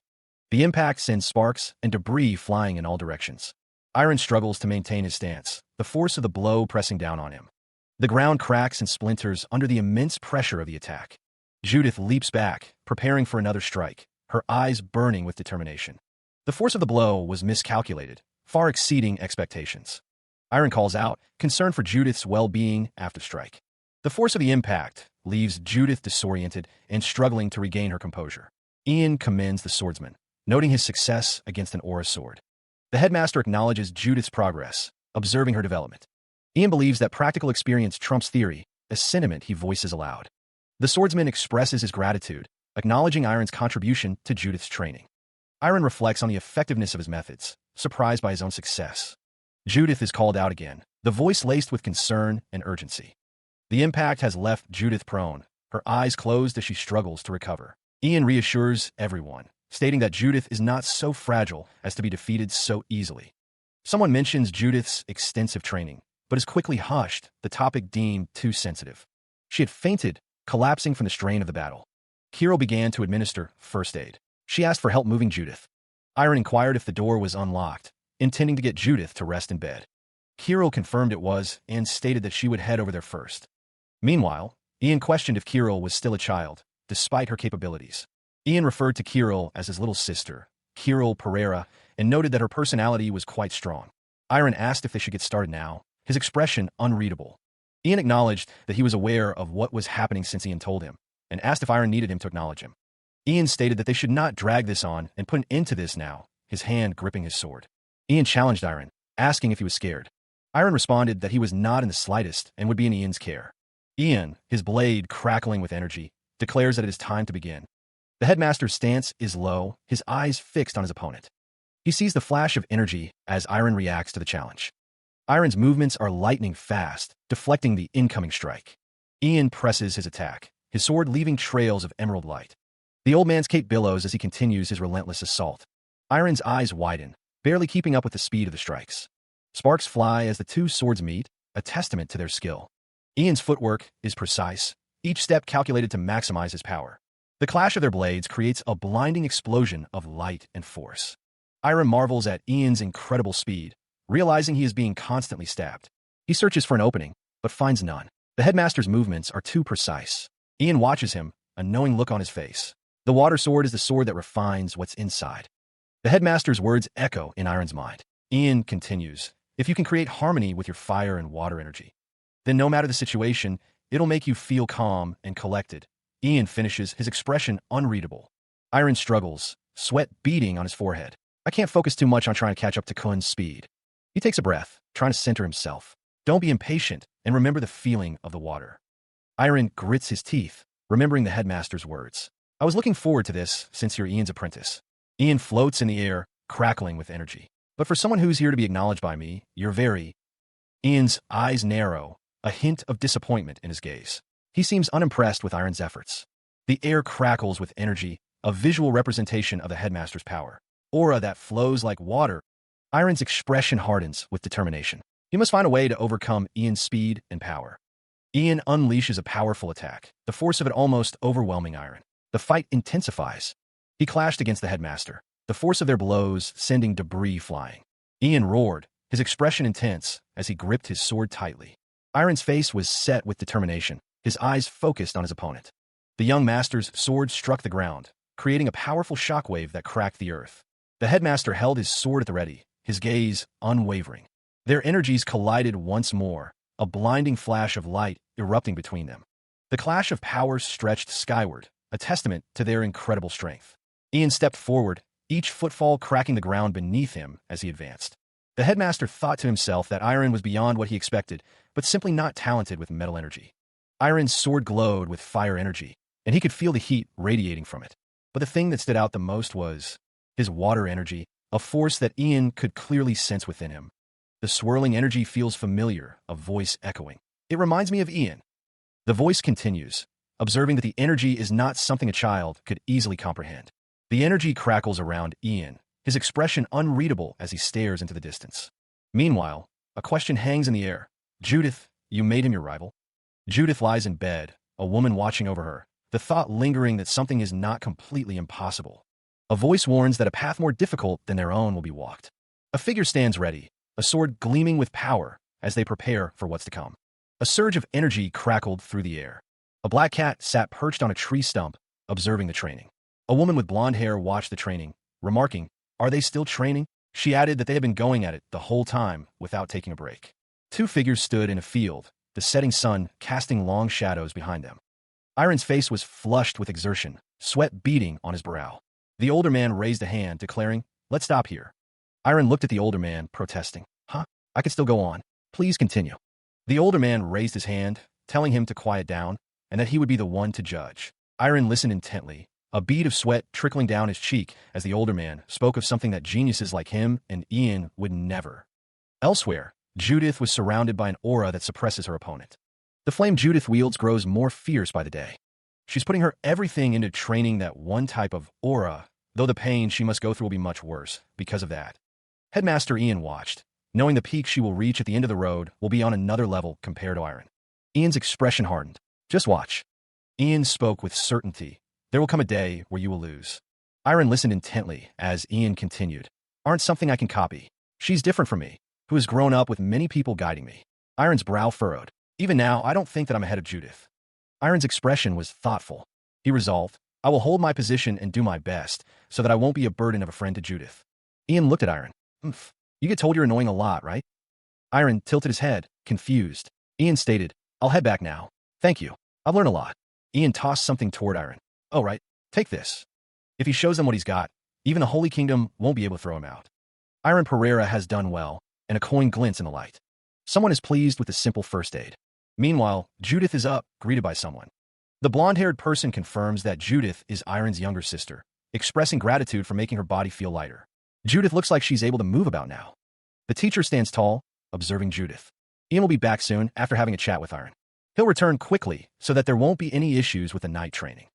The impact sends sparks and debris flying in all directions. Iron struggles to maintain his stance, the force of the blow pressing down on him. The ground cracks and splinters under the immense pressure of the attack. Judith leaps back, preparing for another strike, her eyes burning with determination. The force of the blow was miscalculated, far exceeding expectations. Iron calls out, concerned for Judith's well-being after strike. The force of the impact leaves Judith disoriented and struggling to regain her composure. Ian commends the swordsman, noting his success against an aura sword. The headmaster acknowledges Judith's progress, observing her development. Ian believes that practical experience trumps theory, a sentiment he voices aloud. The swordsman expresses his gratitude, acknowledging Iron's contribution to Judith's training. Iron reflects on the effectiveness of his methods, surprised by his own success. Judith is called out again, the voice laced with concern and urgency. The impact has left Judith prone, her eyes closed as she struggles to recover. Ian reassures everyone, stating that Judith is not so fragile as to be defeated so easily. Someone mentions Judith's extensive training, but is quickly hushed, the topic deemed too sensitive. She had fainted, collapsing from the strain of the battle. Kiro began to administer first aid. She asked for help moving Judith. Iron inquired if the door was unlocked, intending to get Judith to rest in bed. Kiro confirmed it was and stated that she would head over there first. Meanwhile, Ian questioned if Kiro was still a child, despite her capabilities. Ian referred to Kiro as his little sister, Kiro Pereira, and noted that her personality was quite strong. Iron asked if they should get started now, his expression unreadable. Ian acknowledged that he was aware of what was happening since Ian told him, and asked if Iron needed him to acknowledge him. Ian stated that they should not drag this on and put an end to this now, his hand gripping his sword. Ian challenged Iron, asking if he was scared. Iron responded that he was not in the slightest and would be in Ian's care. Ian, his blade crackling with energy, declares that it is time to begin. The headmaster's stance is low, his eyes fixed on his opponent. He sees the flash of energy as Iron reacts to the challenge. Iron's movements are lightning fast, deflecting the incoming strike. Ian presses his attack, his sword leaving trails of emerald light. The old man's cape billows as he continues his relentless assault. Iron's eyes widen, barely keeping up with the speed of the strikes. Sparks fly as the two swords meet, a testament to their skill. Ian's footwork is precise, each step calculated to maximize his power. The clash of their blades creates a blinding explosion of light and force. Iron marvels at Ian's incredible speed, realizing he is being constantly stabbed. He searches for an opening, but finds none. The headmaster's movements are too precise. Ian watches him, a knowing look on his face. The water sword is the sword that refines what's inside. The headmaster's words echo in Iron's mind. Ian continues, if you can create harmony with your fire and water energy, then no matter the situation, it'll make you feel calm and collected. Ian finishes, his expression unreadable. Iron struggles, sweat beading on his forehead. I can't focus too much on trying to catch up to Kun's speed. He takes a breath, trying to center himself. Don't be impatient, and remember the feeling of the water. Iron grits his teeth, remembering the headmaster's words. I was looking forward to this since you're Ian's apprentice. Ian floats in the air, crackling with energy. But for someone who's here to be acknowledged by me, you're very... Ian's eyes narrow, a hint of disappointment in his gaze. He seems unimpressed with Iron's efforts. The air crackles with energy, a visual representation of the headmaster's power. Aura that flows like water. Iron's expression hardens with determination. He must find a way to overcome Ian's speed and power. Ian unleashes a powerful attack, the force of it almost overwhelming Iron. The fight intensifies. He clashed against the headmaster, the force of their blows sending debris flying. Ian roared, his expression intense as he gripped his sword tightly. Iron's face was set with determination, his eyes focused on his opponent. The young master's sword struck the ground, creating a powerful shockwave that cracked the earth. The headmaster held his sword at the ready, his gaze unwavering. Their energies collided once more, a blinding flash of light erupting between them. The clash of powers stretched skyward, a testament to their incredible strength. Ian stepped forward, each footfall cracking the ground beneath him as he advanced. The headmaster thought to himself that Iron was beyond what he expected, but simply not talented with metal energy. Iron's sword glowed with fire energy, and he could feel the heat radiating from it. But the thing that stood out the most was his water energy, a force that Ian could clearly sense within him. The swirling energy feels familiar, a voice echoing. It reminds me of Ian. The voice continues, observing that the energy is not something a child could easily comprehend. The energy crackles around Ian, his expression unreadable as he stares into the distance. Meanwhile, a question hangs in the air. Judith, you made him your rival? Judith lies in bed, a woman watching over her, the thought lingering that something is not completely impossible. A voice warns that a path more difficult than their own will be walked. A figure stands ready, a sword gleaming with power as they prepare for what's to come. A surge of energy crackled through the air. A black cat sat perched on a tree stump, observing the training. A woman with blonde hair watched the training, remarking, "Are they still training?" She added that they had been going at it the whole time without taking a break. Two figures stood in a field, the setting sun casting long shadows behind them. Iron's face was flushed with exertion, sweat beading on his brow. The older man raised a hand, declaring, "Let's stop here." Iron looked at the older man, protesting. "Huh? I could still go on. Please continue." The older man raised his hand, telling him to quiet down, and that he would be the one to judge. Iron listened intently, a bead of sweat trickling down his cheek as the older man spoke of something that geniuses like him and Ian would never. Elsewhere, Judith was surrounded by an aura that suppresses her opponent. The flame Judith wields grows more fierce by the day. She's putting her everything into training that one type of aura, though the pain she must go through will be much worse because of that. Headmaster Ian watched, knowing the peak she will reach at the end of the road will be on another level compared to Iron. Ian's expression hardened. "Just watch." Ian spoke with certainty. "There will come a day where you will lose." Iron listened intently as Ian continued. "Aren't something I can copy. She's different from me, who has grown up with many people guiding me." Iron's brow furrowed. "Even now, I don't think that I'm ahead of Judith." Iron's expression was thoughtful. He resolved, "I will hold my position and do my best, so that I won't be a burden of a friend to Judith." Ian looked at Iron. You get told you're annoying a lot, right?" Iron tilted his head, confused. Ian stated, "I'll head back now. Thank you. I've learned a lot." Ian tossed something toward Iron. "Oh, right. Take this. If he shows them what he's got, even the Holy Kingdom won't be able to throw him out." Iron Pereira has done well, and a coin glints in the light. Someone is pleased with the simple first aid. Meanwhile, Judith is up, greeted by someone. The blonde-haired person confirms that Judith is Iron's younger sister, expressing gratitude for making her body feel lighter. Judith looks like she's able to move about now. The teacher stands tall, observing Judith. Ian will be back soon after having a chat with Iron. He'll return quickly so that there won't be any issues with the night training.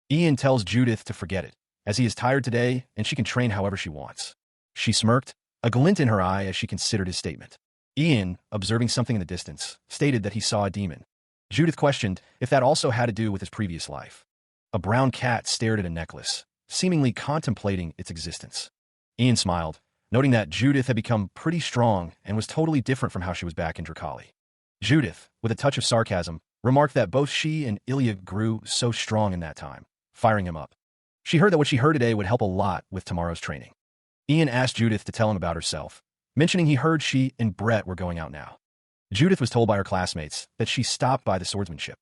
Ian tells Judith to forget it, as he is tired today and she can train however she wants. She smirked, a glint in her eye as she considered his statement. Ian, observing something in the distance, stated that he saw a demon. Judith questioned if that also had to do with his previous life. A brown cat stared at a necklace, seemingly contemplating its existence. Ian smiled, noting that Judith had become pretty strong and was totally different from how she was back in Drakali. Judith, with a touch of sarcasm, remarked that both she and Ilya grew so strong in that time, firing him up. She heard that what she heard today would help a lot with tomorrow's training. Ian asked Judith to tell him about herself, mentioning he heard she and Brett were going out now. Judith was told by her classmates that she stopped by the swordsmanship.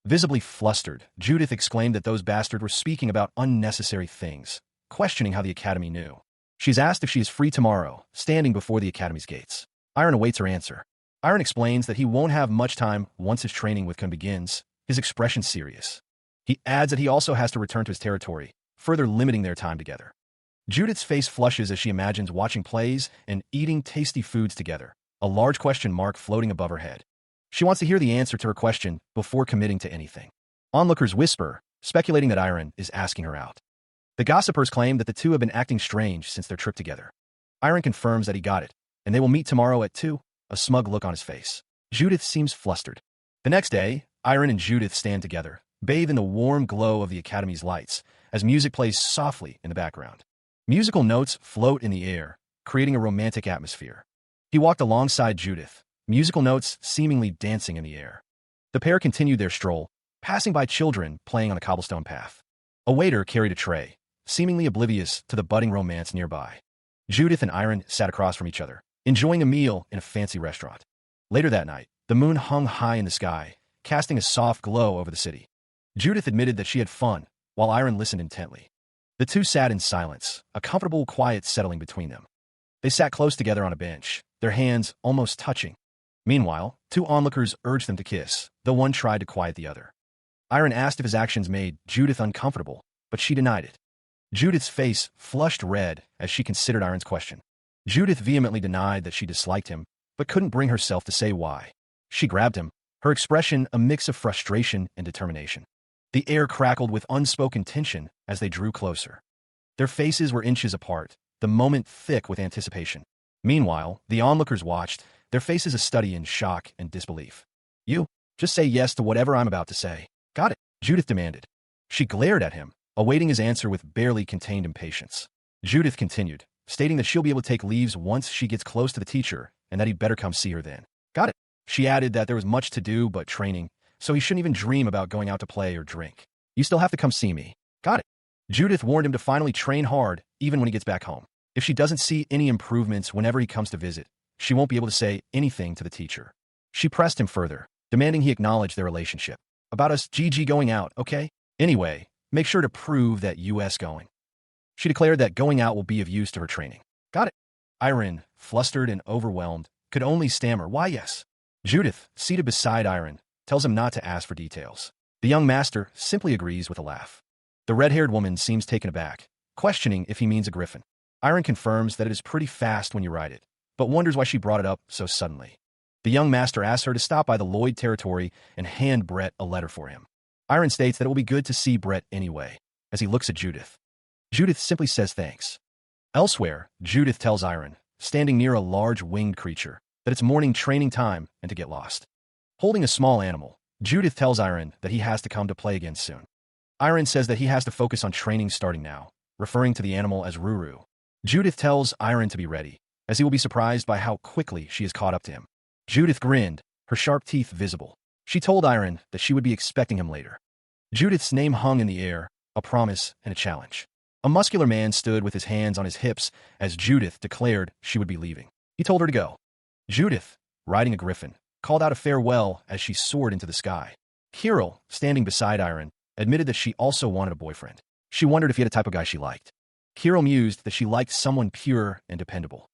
Visibly flustered, Judith exclaimed that those bastards were speaking about unnecessary things, questioning how the academy knew. She's asked if she is free tomorrow, standing before the academy's gates. Iron awaits her answer. Iron explains that he won't have much time once his training with Kun begins, his expression serious. He adds that he also has to return to his territory, further limiting their time together. Judith's face flushes as she imagines watching plays and eating tasty foods together, a large question mark floating above her head. She wants to hear the answer to her question before committing to anything. Onlookers whisper, speculating that Iron is asking her out. The gossipers claim that the two have been acting strange since their trip together. Iron confirms that he got it, and they will meet tomorrow at 2, a smug look on his face. Judith seems flustered. The next day, Iron and Judith stand together, bathed in the warm glow of the academy's lights, as music plays softly in the background. Musical notes float in the air, creating a romantic atmosphere. He walked alongside Judith, musical notes seemingly dancing in the air. The pair continued their stroll, passing by children playing on the cobblestone path. A waiter carried a tray, seemingly oblivious to the budding romance nearby. Judith and Iron sat across from each other, enjoying a meal in a fancy restaurant. Later that night, the moon hung high in the sky, casting a soft glow over the city. Judith admitted that she had fun, while Iron listened intently. The two sat in silence, a comfortable quiet settling between them. They sat close together on a bench, their hands almost touching. Meanwhile, two onlookers urged them to kiss, though one tried to quiet the other. Iron asked if his actions made Judith uncomfortable, but she denied it. Judith's face flushed red as she considered Iron's question. Judith vehemently denied that she disliked him, but couldn't bring herself to say why. She grabbed him, her expression a mix of frustration and determination. The air crackled with unspoken tension as they drew closer. Their faces were inches apart, the moment thick with anticipation. Meanwhile, the onlookers watched, their faces a study in shock and disbelief. "You, just say yes to whatever I'm about to say." "Got it," Judith demanded. She glared at him, awaiting his answer with barely contained impatience. Judith continued, stating that she'll be able to take leaves once she gets close to the teacher and that he'd better come see her then. "Got it." She added that there was much to do but training, so he shouldn't even dream about going out to play or drink. "You still have to come see me." "Got it." Judith warned him to finally train hard, even when he gets back home. If she doesn't see any improvements whenever he comes to visit, she won't be able to say anything to the teacher. She pressed him further, demanding he acknowledge their relationship. "About us GG going out, okay? Anyway, make sure to prove that US going." She declared that going out will be of use to her training. Got it. Irene, flustered and overwhelmed, could only stammer, why yes. Judith, seated beside Irene, tells him not to ask for details. The young master simply agrees with a laugh. The red-haired woman seems taken aback, questioning if he means a griffin. Irene confirms that it is pretty fast when you ride it, but wonders why she brought it up so suddenly. The young master asks her to stop by the Lloyd territory and hand Brett a letter for him. Irene states that it will be good to see Brett anyway, as he looks at Judith. Judith simply says thanks. Elsewhere, Judith tells Irene, standing near a large winged creature, that it's morning training time and to get lost. Holding a small animal, Judith tells Irene that he has to come to play again soon. Irene says that he has to focus on training starting now, referring to the animal as Ruru. Judith tells Irene to be ready, as he will be surprised by how quickly she has caught up to him. Judith grinned, her sharp teeth visible. She told Irene that she would be expecting him later. Judith's name hung in the air, a promise and a challenge. A muscular man stood with his hands on his hips as Judith declared she would be leaving. He told her to go. Judith, riding a griffin, called out a farewell as she soared into the sky. Kirill, standing beside Irene, admitted that she also wanted a boyfriend. She wondered if he had a type of guy she liked. Kirill mused that she liked someone pure and dependable.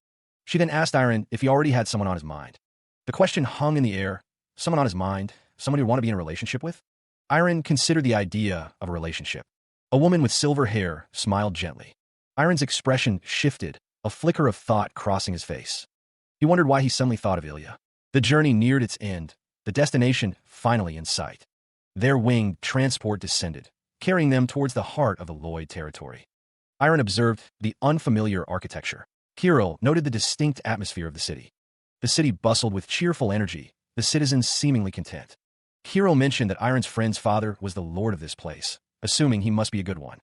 She then asked Irene if he already had someone on his mind. The question hung in the air. Someone on his mind? Someone he'd want to be in a relationship with? Irene considered the idea of a relationship. A woman with silver hair smiled gently. Irene's expression shifted, a flicker of thought crossing his face. He wondered why he suddenly thought of Ilya. The journey neared its end, the destination finally in sight. Their winged transport descended, carrying them towards the heart of the Lloyd territory. Irene observed the unfamiliar architecture. Kirill noted the distinct atmosphere of the city. The city bustled with cheerful energy, the citizens seemingly content. Kirill mentioned that Irene's friend's father was the lord of this place, assuming he must be a good one.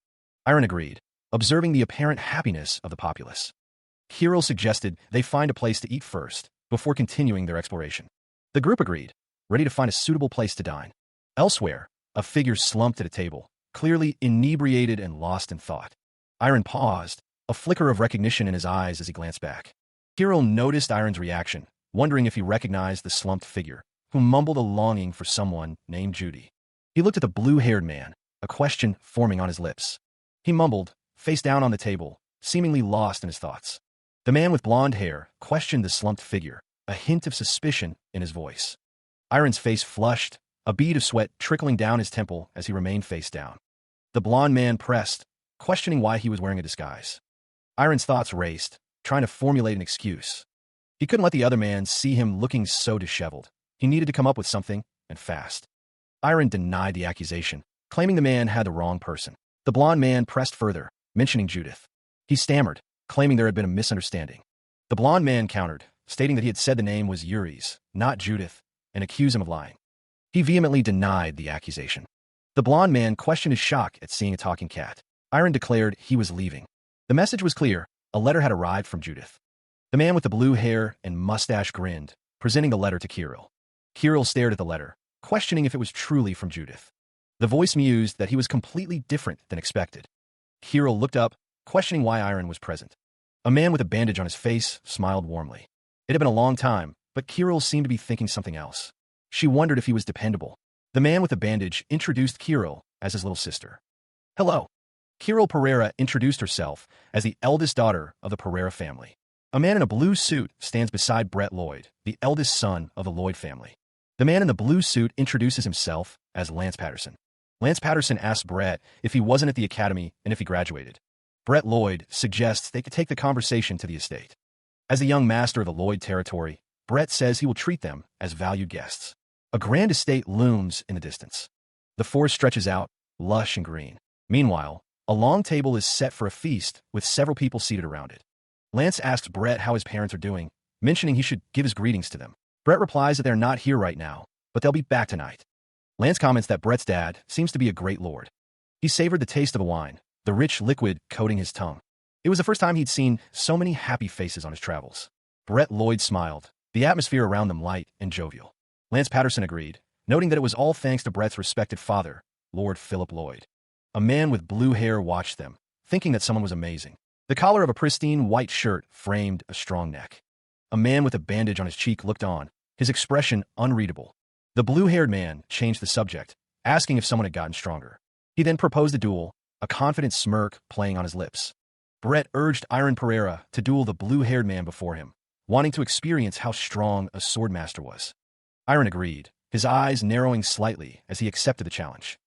Irene agreed, observing the apparent happiness of the populace. Kirill suggested they find a place to eat first, before continuing their exploration. The group agreed, ready to find a suitable place to dine. Elsewhere, a figure slumped at a table, clearly inebriated and lost in thought. Irene paused, a flicker of recognition in his eyes as he glanced back. Kirill noticed Irene's reaction, wondering if he recognized the slumped figure, who mumbled a longing for someone named Judy. He looked at the blue-haired man, a question forming on his lips. He mumbled, face down on the table, seemingly lost in his thoughts. The man with blonde hair questioned the slumped figure, a hint of suspicion in his voice. Irene's face flushed, a bead of sweat trickling down his temple as he remained face down. The blonde man pressed, questioning why he was wearing a disguise. Irene's thoughts raced, trying to formulate an excuse. He couldn't let the other man see him looking so disheveled. He needed to come up with something, and fast. Irene denied the accusation, claiming the man had the wrong person. The blonde man pressed further, mentioning Judith. He stammered, claiming there had been a misunderstanding. The blonde man countered, stating that he had said the name was Yuri's, not Judith, and accused him of lying. He vehemently denied the accusation. The blonde man questioned his shock at seeing a talking cat. Irene declared he was leaving. The message was clear. A letter had arrived from Judith. The man with the blue hair and mustache grinned, presenting the letter to Kirill. Kirill stared at the letter, questioning if it was truly from Judith. The voice mused that he was completely different than expected. Kirill looked up, questioning why Irene was present. A man with a bandage on his face smiled warmly. It had been a long time, but Kirill seemed to be thinking something else. She wondered if he was dependable. The man with the bandage introduced Kirill as his little sister. Hello. Kirill Pereira introduced herself as the eldest daughter of the Pereira family. A man in a blue suit stands beside Brett Lloyd, the eldest son of the Lloyd family. The man in the blue suit introduces himself as Lance Patterson. Lance Patterson asks Brett if he wasn't at the academy and if he graduated. Brett Lloyd suggests they could take the conversation to the estate. As the young master of the Lloyd territory, Brett says he will treat them as valued guests. A grand estate looms in the distance. The forest stretches out, lush and green. Meanwhile, a long table is set for a feast with several people seated around it. Lance asks Brett how his parents are doing, mentioning he should give his greetings to them. Brett replies that they're not here right now, but they'll be back tonight. Lance comments that Brett's dad seems to be a great lord. He savored the taste of the wine, the rich liquid coating his tongue. It was the first time he'd seen so many happy faces on his travels. Brett Lloyd smiled, the atmosphere around them light and jovial. Lance Patterson agreed, noting that it was all thanks to Brett's respected father, Lord Philip Lloyd. A man with blue hair watched them, thinking that someone was amazing. The collar of a pristine white shirt framed a strong neck. A man with a bandage on his cheek looked on, his expression unreadable. The blue-haired man changed the subject, asking if someone had gotten stronger. He then proposed a duel, a confident smirk playing on his lips. Brett urged Iron Pereira to duel the blue-haired man before him, wanting to experience how strong a swordmaster was. Iron agreed, his eyes narrowing slightly as he accepted the challenge.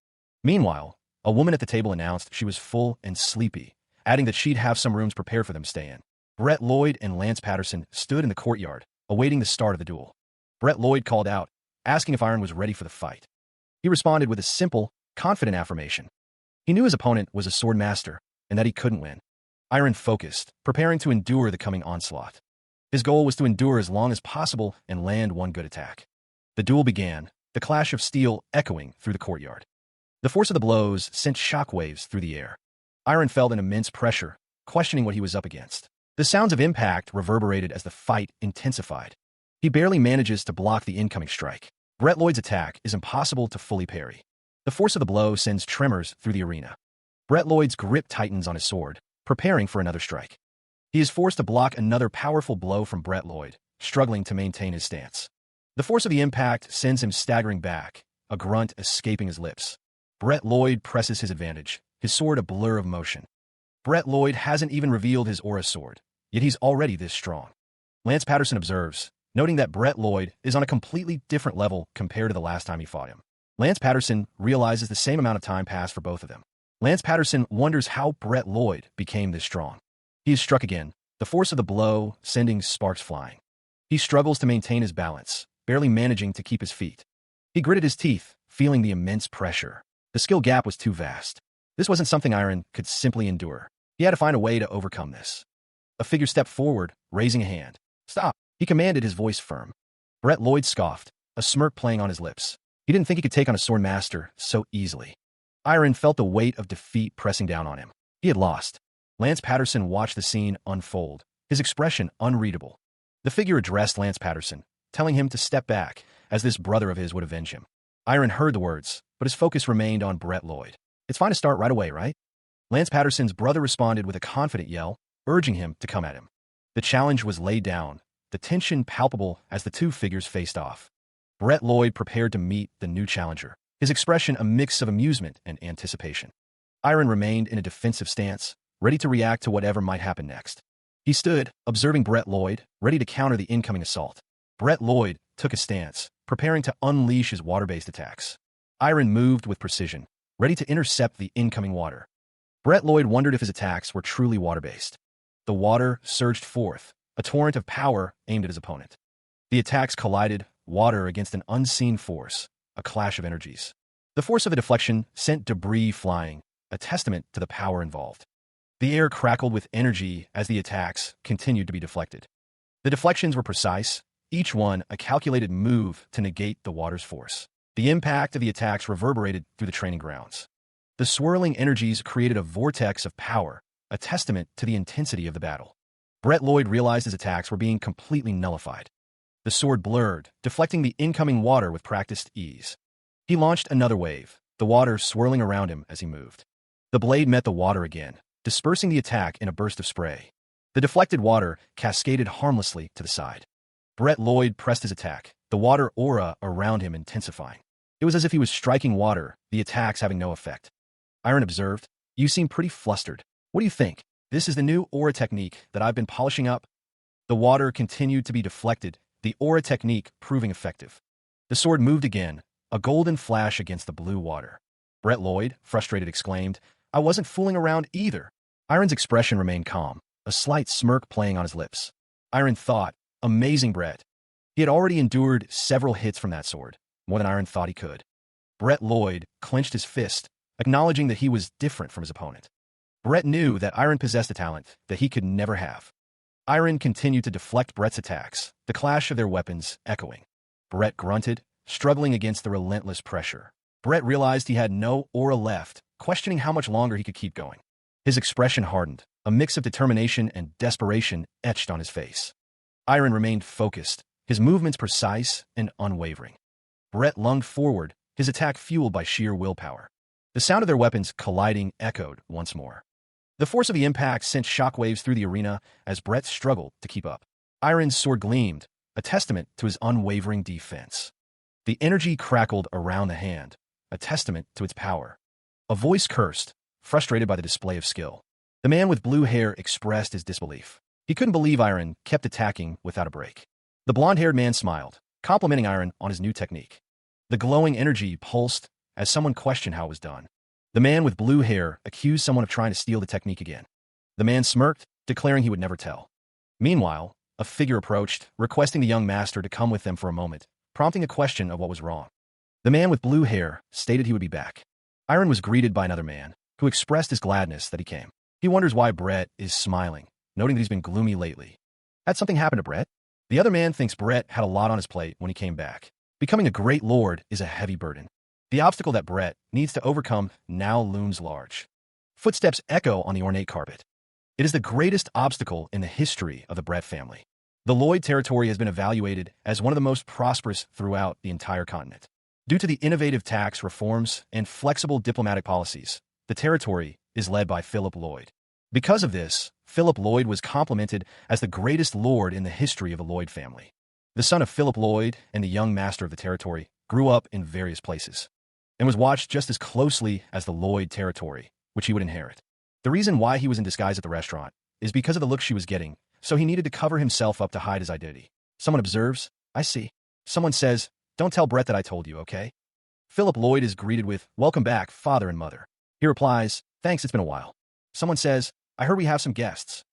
Meanwhile, a woman at the table announced she was full and sleepy, adding that she'd have some rooms prepared for them to stay in. Brett Lloyd and Lance Patterson stood in the courtyard, awaiting the start of the duel. Brett Lloyd called out, asking if Iron was ready for the fight. He responded with a simple, confident affirmation. He knew his opponent was a sword master, and that he couldn't win. Iron focused, preparing to endure the coming onslaught. His goal was to endure as long as possible and land one good attack. The duel began, the clash of steel echoing through the courtyard. The force of the blows sent shockwaves through the air. Iron felt an immense pressure, questioning what he was up against. The sounds of impact reverberated as the fight intensified. He barely manages to block the incoming strike. Brett Lloyd's attack is impossible to fully parry. The force of the blow sends tremors through the arena. Brett Lloyd's grip tightens on his sword, preparing for another strike. He is forced to block another powerful blow from Brett Lloyd, struggling to maintain his stance. The force of the impact sends him staggering back, a grunt escaping his lips. Brett Lloyd presses his advantage, his sword a blur of motion. Brett Lloyd hasn't even revealed his aura sword, yet he's already this strong. Lance Patterson observes, noting that Brett Lloyd is on a completely different level compared to the last time he fought him. Lance Patterson realizes the same amount of time passed for both of them. Lance Patterson wonders how Brett Lloyd became this strong. He is struck again, the force of the blow sending sparks flying. He struggles to maintain his balance, barely managing to keep his feet. He gritted his teeth, feeling the immense pressure. The skill gap was too vast. This wasn't something Iron could simply endure. He had to find a way to overcome this. A figure stepped forward, raising a hand. "Stop," he commanded, his voice firm. Brett Lloyd scoffed, a smirk playing on his lips. He didn't think he could take on a sword master so easily. Iron felt the weight of defeat pressing down on him. He had lost. Lance Patterson watched the scene unfold, his expression unreadable. The figure addressed Lance Patterson, telling him to step back, as this brother of his would avenge him. Iron heard the words, but his focus remained on Brett Lloyd. "It's fine to start right away, right?" Lance Patterson's brother responded with a confident yell, urging him to come at him. The challenge was laid down, the tension palpable as the two figures faced off. Brett Lloyd prepared to meet the new challenger, his expression a mix of amusement and anticipation. Iron remained in a defensive stance, ready to react to whatever might happen next. He stood, observing Brett Lloyd, ready to counter the incoming assault. Brett Lloyd took a stance, preparing to unleash his water-based attacks. Iron moved with precision, ready to intercept the incoming water. Brett Lloyd wondered if his attacks were truly water-based. The water surged forth, a torrent of power aimed at his opponent. The attacks collided, water against an unseen force, a clash of energies. The force of the deflection sent debris flying, a testament to the power involved. The air crackled with energy as the attacks continued to be deflected. The deflections were precise, each one a calculated move to negate the water's force. The impact of the attacks reverberated through the training grounds. The swirling energies created a vortex of power, a testament to the intensity of the battle. Brett Lloyd realized his attacks were being completely nullified. The sword blurred, deflecting the incoming water with practiced ease. He launched another wave, the water swirling around him as he moved. The blade met the water again, dispersing the attack in a burst of spray. The deflected water cascaded harmlessly to the side. Brett Lloyd pressed his attack, the water aura around him intensifying. It was as if he was striking water, the attacks having no effect. Iron observed, "You seem pretty flustered. What do you think? This is the new aura technique that I've been polishing up." The water continued to be deflected, the aura technique proving effective. The sword moved again, a golden flash against the blue water. Brett Lloyd, frustrated, exclaimed, "I wasn't fooling around either." Iron's expression remained calm, a slight smirk playing on his lips. Iron thought, amazing Brett. He had already endured several hits from that sword, more than Iron thought he could. Brett Lloyd clenched his fist, acknowledging that he was different from his opponent. Brett knew that Iron possessed a talent that he could never have. Iron continued to deflect Brett's attacks, the clash of their weapons echoing. Brett grunted, struggling against the relentless pressure. Brett realized he had no aura left, questioning how much longer he could keep going. His expression hardened, a mix of determination and desperation etched on his face. Iron remained focused, his movements precise and unwavering. Brett lunged forward, his attack fueled by sheer willpower. The sound of their weapons colliding echoed once more. The force of the impact sent shockwaves through the arena as Brett struggled to keep up. Iron's sword gleamed, a testament to his unwavering defense. The energy crackled around the hand, a testament to its power. A voice cursed, frustrated by the display of skill. The man with blue hair expressed his disbelief. He couldn't believe Iron kept attacking without a break. The blonde-haired man smiled, complimenting Iron on his new technique. The glowing energy pulsed as someone questioned how it was done. The man with blue hair accused someone of trying to steal the technique again. The man smirked, declaring he would never tell. Meanwhile, a figure approached, requesting the young master to come with them for a moment, prompting a question of what was wrong. The man with blue hair stated he would be back. Iron was greeted by another man, who expressed his gladness that he came. He wonders why Brett is smiling, noting that he's been gloomy lately. Had something happened to Brett? The other man thinks Brett had a lot on his plate when he came back. Becoming a great lord is a heavy burden. The obstacle that Brett needs to overcome now looms large. Footsteps echo on the ornate carpet. It is the greatest obstacle in the history of the Brett family. The Lloyd territory has been evaluated as one of the most prosperous throughout the entire continent. Due to the innovative tax reforms and flexible diplomatic policies, the territory is led by Philip Lloyd. Because of this, Philip Lloyd was complimented as the greatest lord in the history of the Lloyd family. The son of Philip Lloyd and the young master of the territory grew up in various places and was watched just as closely as the Lloyd territory, which he would inherit. The reason why he was in disguise at the restaurant is because of the look she was getting, so he needed to cover himself up to hide his identity. Someone observes, "I see." Someone says, "Don't tell Brett that I told you, okay?" Philip Lloyd is greeted with, "Welcome back, father and mother." He replies, "Thanks, it's been a while." Someone says, "I heard we have some guests."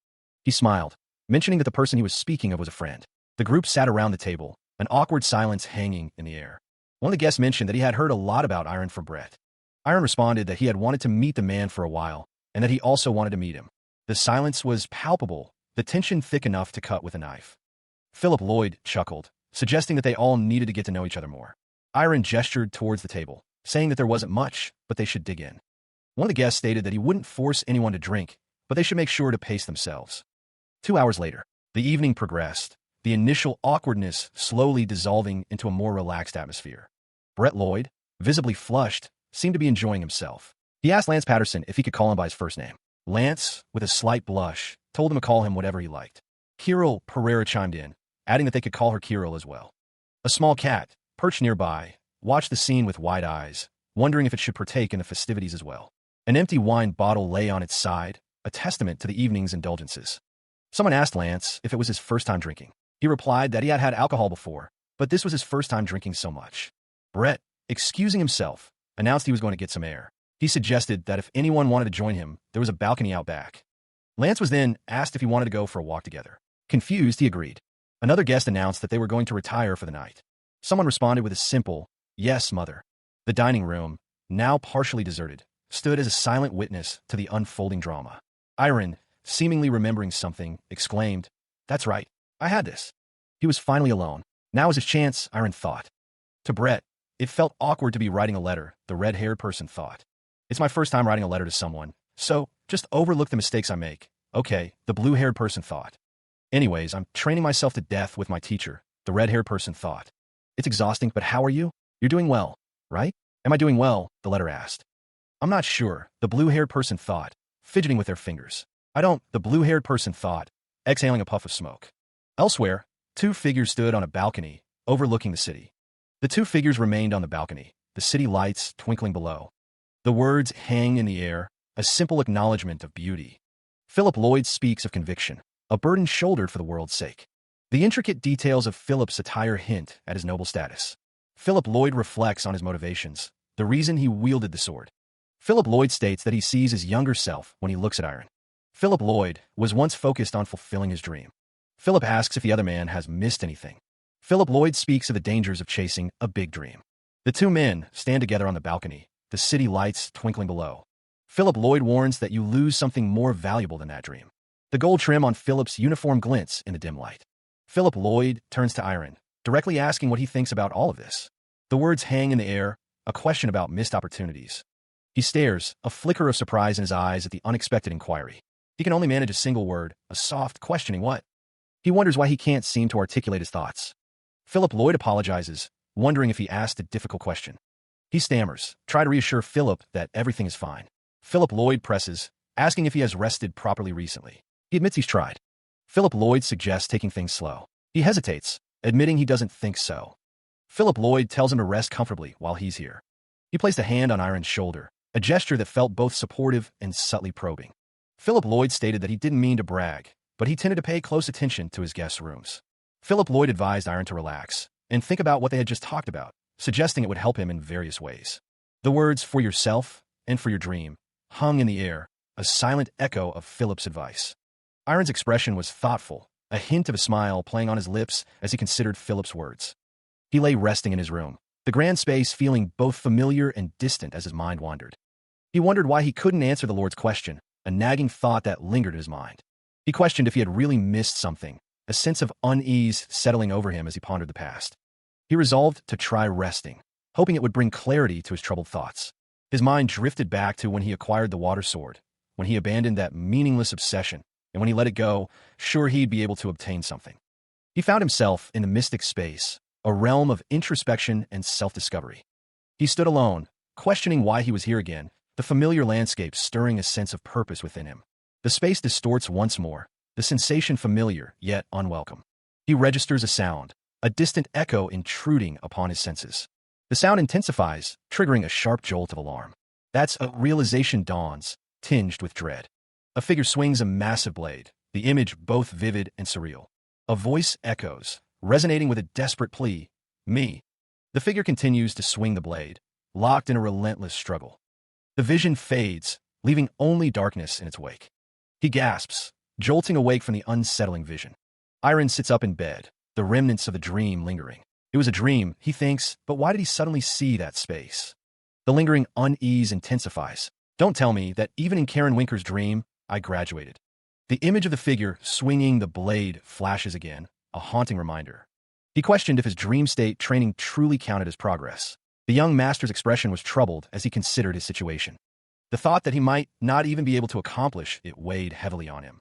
He smiled, mentioning that the person he was speaking of was a friend. The group sat around the table, an awkward silence hanging in the air. One of the guests mentioned that he had heard a lot about Iron from Brett. Iron responded that he had wanted to meet the man for a while, and that he also wanted to meet him. The silence was palpable, the tension thick enough to cut with a knife. Philip Lloyd chuckled, suggesting that they all needed to get to know each other more. Iron gestured towards the table, saying that there wasn't much, but they should dig in. One of the guests stated that he wouldn't force anyone to drink, but they should make sure to pace themselves. 2 hours later, the evening progressed, the initial awkwardness slowly dissolving into a more relaxed atmosphere. Brett Lloyd, visibly flushed, seemed to be enjoying himself. He asked Lance Patterson if he could call him by his first name. Lance, with a slight blush, told him to call him whatever he liked. Kirill Pereira chimed in, adding that they could call her Kirill as well. A small cat, perched nearby, watched the scene with wide eyes, wondering if it should partake in the festivities as well. An empty wine bottle lay on its side, a testament to the evening's indulgences. Someone asked Lance if it was his first time drinking. He replied that he had had alcohol before, but this was his first time drinking so much. Brett, excusing himself, announced he was going to get some air. He suggested that if anyone wanted to join him, there was a balcony out back. Lance was then asked if he wanted to go for a walk together. Confused, he agreed. Another guest announced that they were going to retire for the night. Someone responded with a simple, "Yes, mother." The dining room, now partially deserted, stood as a silent witness to the unfolding drama. Iron, seemingly remembering something, exclaimed, "That's right, I had this." He was finally alone. Now was his chance, Iron thought. To Brett, it felt awkward to be writing a letter, the red-haired person thought. "It's my first time writing a letter to someone, so just overlook the mistakes I make." "Okay," the blue-haired person thought. "Anyways, I'm training myself to death with my teacher," the red-haired person thought. "It's exhausting, but how are you? You're doing well, right?" "Am I doing well?" the letter asked. "I'm not sure," the blue-haired person thought, fidgeting with their fingers. "I don't," the blue-haired person thought, exhaling a puff of smoke. Elsewhere, 2 figures stood on a balcony, overlooking the city. The 2 figures remained on the balcony, the city lights twinkling below. The words hang in the air, a simple acknowledgement of beauty. Philip Lloyd speaks of conviction, a burden shouldered for the world's sake. The intricate details of Philip's attire hint at his noble status. Philip Lloyd reflects on his motivations, the reason he wielded the sword. Philip Lloyd states that he sees his younger self when he looks at Iron. Philip Lloyd was once focused on fulfilling his dream. Philip asks if the other man has missed anything. Philip Lloyd speaks of the dangers of chasing a big dream. The 2 men stand together on the balcony, the city lights twinkling below. Philip Lloyd warns that you lose something more valuable than that dream. The gold trim on Philip's uniform glints in the dim light. Philip Lloyd turns to Iron, directly asking what he thinks about all of this. The words hang in the air, a question about missed opportunities. He stares, a flicker of surprise in his eyes at the unexpected inquiry. He can only manage a single word, a soft, questioning what? He wonders why he can't seem to articulate his thoughts. Philip Lloyd apologizes, wondering if he asked a difficult question. He stammers, try to reassure Philip that everything is fine. Philip Lloyd presses, asking if he has rested properly recently. He admits he's tried. Philip Lloyd suggests taking things slow. He hesitates, admitting he doesn't think so. Philip Lloyd tells him to rest comfortably while he's here. He placed a hand on Iron's shoulder, a gesture that felt both supportive and subtly probing. Philip Lloyd stated that he didn't mean to brag, but he tended to pay close attention to his guests' rooms. Philip Lloyd advised Iron to relax and think about what they had just talked about, suggesting it would help him in various ways. The words "for yourself" and "for your dream" hung in the air, a silent echo of Philip's advice. Iron's expression was thoughtful, a hint of a smile playing on his lips as he considered Philip's words. He lay resting in his room, the grand space feeling both familiar and distant as his mind wandered. He wondered why he couldn't answer the Lord's question, a nagging thought that lingered in his mind. He questioned if he had really missed something, a sense of unease settling over him as he pondered the past. He resolved to try resting, hoping it would bring clarity to his troubled thoughts. His mind drifted back to when he acquired the water sword, when he abandoned that meaningless obsession, and when he let it go, sure he'd be able to obtain something. He found himself in the mystic space, a realm of introspection and self-discovery. He stood alone, questioning why he was here again, the familiar landscape stirring a sense of purpose within him. The space distorts once more, the sensation familiar, yet unwelcome. He registers a sound, a distant echo intruding upon his senses. The sound intensifies, triggering a sharp jolt of alarm. That's a realization dawns, tinged with dread. A figure swings a massive blade, the image both vivid and surreal. A voice echoes, resonating with a desperate plea, "Me." The figure continues to swing the blade, locked in a relentless struggle. The vision fades, leaving only darkness in its wake. He gasps, jolting awake from the unsettling vision. Iron sits up in bed, the remnants of the dream lingering. It was a dream, he thinks, but why did he suddenly see that space? The lingering unease intensifies. Don't tell me that even in Karen Winker's dream, I graduated. The image of the figure swinging the blade flashes again, a haunting reminder. He questioned if his dream state training truly counted as progress. The young master's expression was troubled as he considered his situation. The thought that he might not even be able to accomplish it weighed heavily on him.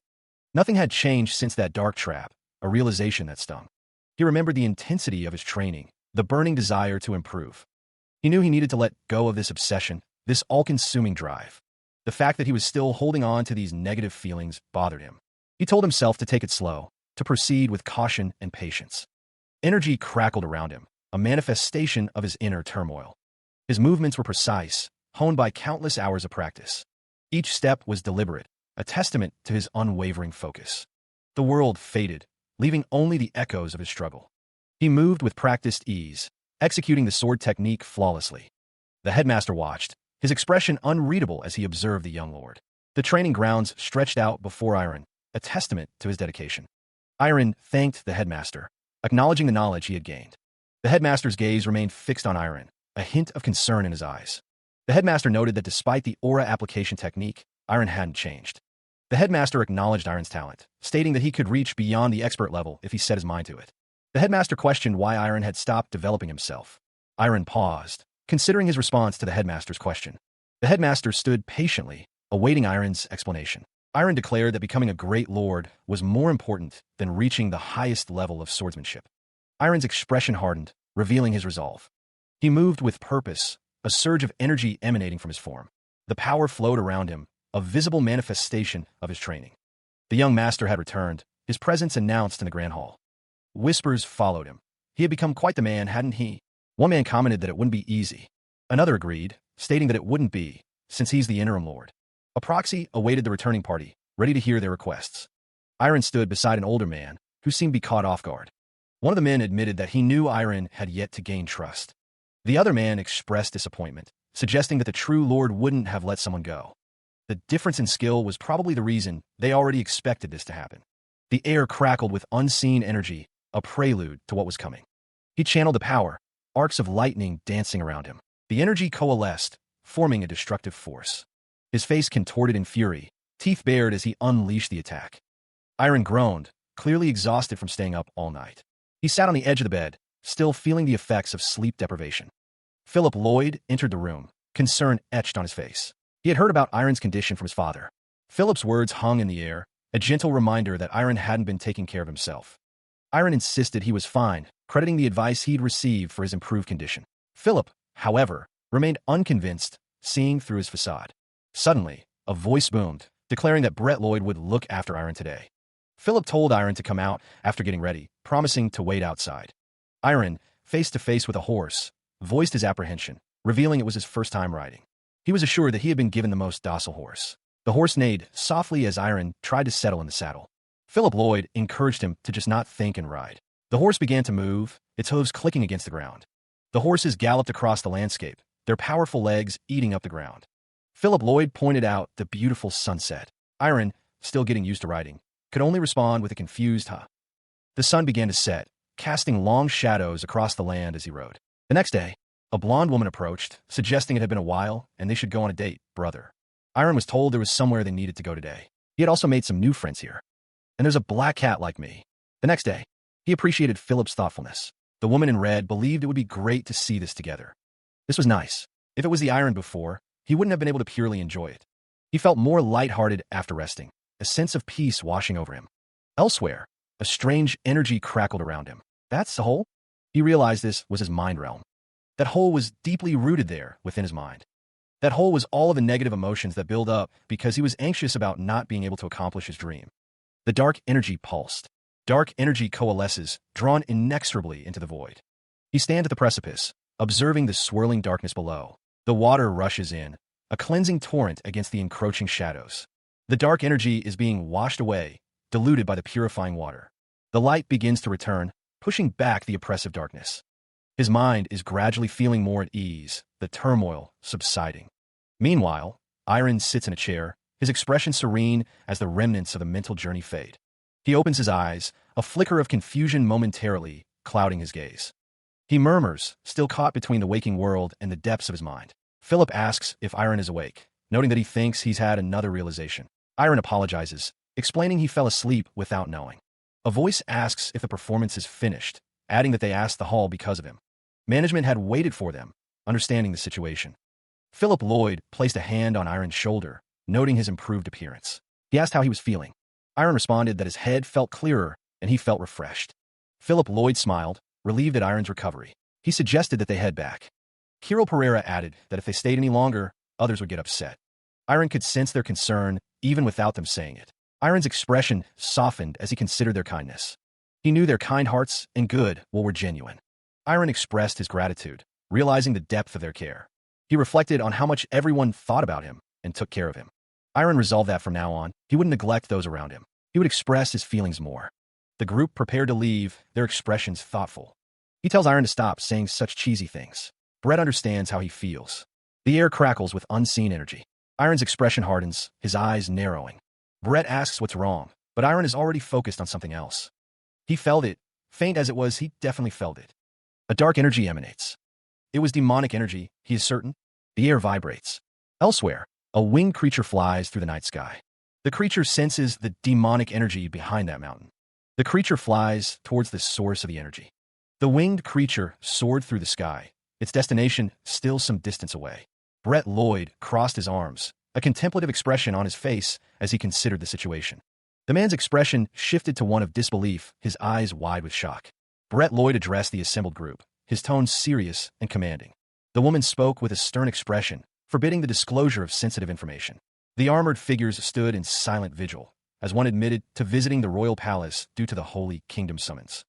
Nothing had changed since that dark trap, a realization that stung. He remembered the intensity of his training, the burning desire to improve. He knew he needed to let go of this obsession, this all-consuming drive. The fact that he was still holding on to these negative feelings bothered him. He told himself to take it slow, to proceed with caution and patience. Energy crackled around him, a manifestation of his inner turmoil. His movements were precise, honed by countless hours of practice. Each step was deliberate, a testament to his unwavering focus. The world faded, leaving only the echoes of his struggle. He moved with practiced ease, executing the sword technique flawlessly. The headmaster watched, his expression unreadable as he observed the young lord. The training grounds stretched out before Iron, a testament to his dedication. Iron thanked the headmaster, acknowledging the knowledge he had gained. The headmaster's gaze remained fixed on Iron, a hint of concern in his eyes. The headmaster noted that despite the aura application technique, Iron hadn't changed. The headmaster acknowledged Iron's talent, stating that he could reach beyond the expert level if he set his mind to it. The headmaster questioned why Iron had stopped developing himself. Iron paused, considering his response to the headmaster's question. The headmaster stood patiently, awaiting Iron's explanation. Iron declared that becoming a great lord was more important than reaching the highest level of swordsmanship. Iron's expression hardened, revealing his resolve. He moved with purpose, a surge of energy emanating from his form. The power flowed around him, a visible manifestation of his training. The young master had returned, his presence announced in the grand hall. Whispers followed him. He had become quite the man, hadn't he? One man commented that it wouldn't be easy. Another agreed, stating that it wouldn't be, since he's the interim lord. A proxy awaited the returning party, ready to hear their requests. Iron stood beside an older man, who seemed to be caught off guard. One of the men admitted that he knew Iron had yet to gain trust. The other man expressed disappointment, suggesting that the true lord wouldn't have let someone go. The difference in skill was probably the reason they already expected this to happen. The air crackled with unseen energy, a prelude to what was coming. He channeled the power, arcs of lightning dancing around him. The energy coalesced, forming a destructive force. His face contorted in fury, teeth bared as he unleashed the attack. Iron groaned, clearly exhausted from staying up all night. He sat on the edge of the bed, still feeling the effects of sleep deprivation. Philip Lloyd entered the room, concern etched on his face. He had heard about Iron's condition from his father. Philip's words hung in the air, a gentle reminder that Iron hadn't been taking care of himself. Iron insisted he was fine, crediting the advice he'd received for his improved condition. Philip, however, remained unconvinced, seeing through his facade. Suddenly, a voice boomed, declaring that Brett Lloyd would look after Iron today. Philip told Iron to come out after getting ready, promising to wait outside. Iron, face to face with a horse, voiced his apprehension, revealing it was his first time riding. He was assured that he had been given the most docile horse. The horse neighed softly as Iron tried to settle in the saddle. Philip Lloyd encouraged him to just not think and ride. The horse began to move, its hooves clicking against the ground. The horses galloped across the landscape, their powerful legs eating up the ground. Philip Lloyd pointed out the beautiful sunset. Iron, still getting used to riding, could only respond with a confused huh. The sun began to set, casting long shadows across the land as he rode. The next day, a blonde woman approached, suggesting it had been a while and they should go on a date, brother. Iron was told there was somewhere they needed to go today. He had also made some new friends here. And there's a black cat like me. The next day, he appreciated Philip's thoughtfulness. The woman in red believed it would be great to see this together. This was nice. If it was the Iron before, he wouldn't have been able to purely enjoy it. He felt more lighthearted after resting, a sense of peace washing over him. Elsewhere, a strange energy crackled around him. That's the hole? He realized this was his mind realm. That hole was deeply rooted there within his mind. That hole was all of the negative emotions that build up because he was anxious about not being able to accomplish his dream. The dark energy pulsed. Dark energy coalesces, drawn inexorably into the void. He stands at the precipice, observing the swirling darkness below. The water rushes in, a cleansing torrent against the encroaching shadows. The dark energy is being washed away, diluted by the purifying water. The light begins to return, pushing back the oppressive darkness. His mind is gradually feeling more at ease, the turmoil subsiding. Meanwhile, Iron sits in a chair, his expression serene as the remnants of the mental journey fade. He opens his eyes, a flicker of confusion momentarily clouding his gaze. He murmurs, still caught between the waking world and the depths of his mind. Philip asks if Iron is awake, noting that he thinks he's had another realization. Iron apologizes, explaining he fell asleep without knowing. A voice asks if the performance is finished, adding that they asked the hall because of him. Management had waited for them, understanding the situation. Philip Lloyd placed a hand on Iron's shoulder, noting his improved appearance. He asked how he was feeling. Iron responded that his head felt clearer and he felt refreshed. Philip Lloyd smiled, relieved at Iron's recovery. He suggested that they head back. Kirill Pereira added that if they stayed any longer, others would get upset. Iron could sense their concern even without them saying it. Iron's expression softened as he considered their kindness. He knew their kind hearts and good were genuine. Iron expressed his gratitude, realizing the depth of their care. He reflected on how much everyone thought about him and took care of him. Iron resolved that from now on, he wouldn't neglect those around him. He would express his feelings more. The group prepared to leave, their expressions thoughtful. He tells Iron to stop saying such cheesy things. Brett understands how he feels. The air crackles with unseen energy. Iron's expression hardens, his eyes narrowing. Brett asks what's wrong, but Iron is already focused on something else. He felt it. Faint as it was, he definitely felt it. A dark energy emanates. It was demonic energy, he is certain. The air vibrates. Elsewhere, a winged creature flies through the night sky. The creature senses the demonic energy behind that mountain. The creature flies towards the source of the energy. The winged creature soared through the sky, its destination still some distance away. Brett Lloyd crossed his arms, a contemplative expression on his face as he considered the situation. The man's expression shifted to one of disbelief, his eyes wide with shock. Brett Lloyd addressed the assembled group, his tone serious and commanding. The woman spoke with a stern expression, forbidding the disclosure of sensitive information. The armored figures stood in silent vigil, as one admitted to visiting the royal palace due to the Holy Kingdom summons.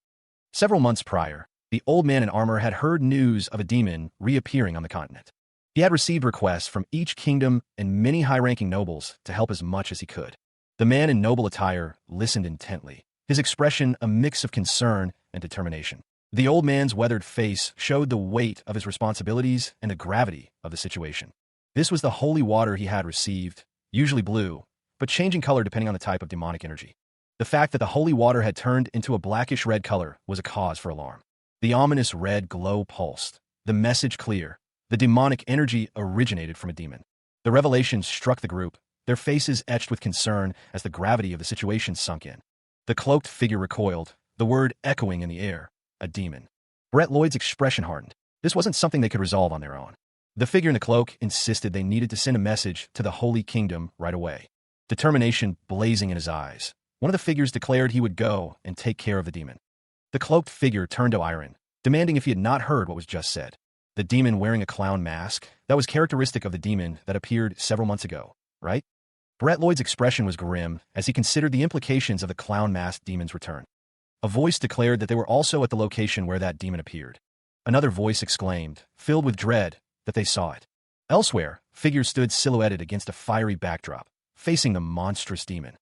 Several months prior, the old man in armor had heard news of a demon reappearing on the continent. He had received requests from each kingdom and many high-ranking nobles to help as much as he could. The man in noble attire listened intently, his expression a mix of concern and determination. The old man's weathered face showed the weight of his responsibilities and the gravity of the situation. This was the holy water he had received, usually blue, but changing color depending on the type of demonic energy. The fact that the holy water had turned into a blackish-red color was a cause for alarm. The ominous red glow pulsed, the message clear. The demonic energy originated from a demon. The revelation struck the group, their faces etched with concern as the gravity of the situation sunk in. The cloaked figure recoiled, the word echoing in the air. A demon. Brett Lloyd's expression hardened. This wasn't something they could resolve on their own. The figure in the cloak insisted they needed to send a message to the Holy Kingdom right away. Determination blazing in his eyes. One of the figures declared he would go and take care of the demon. The cloaked figure turned to Iron, demanding if he had not heard what was just said. The demon wearing a clown mask, that was characteristic of the demon that appeared several months ago, right? Brett Lloyd's expression was grim as he considered the implications of the clown-masked demon's return. A voice declared that they were also at the location where that demon appeared. Another voice exclaimed, filled with dread, that they saw it. Elsewhere, figures stood silhouetted against a fiery backdrop, facing the monstrous demon.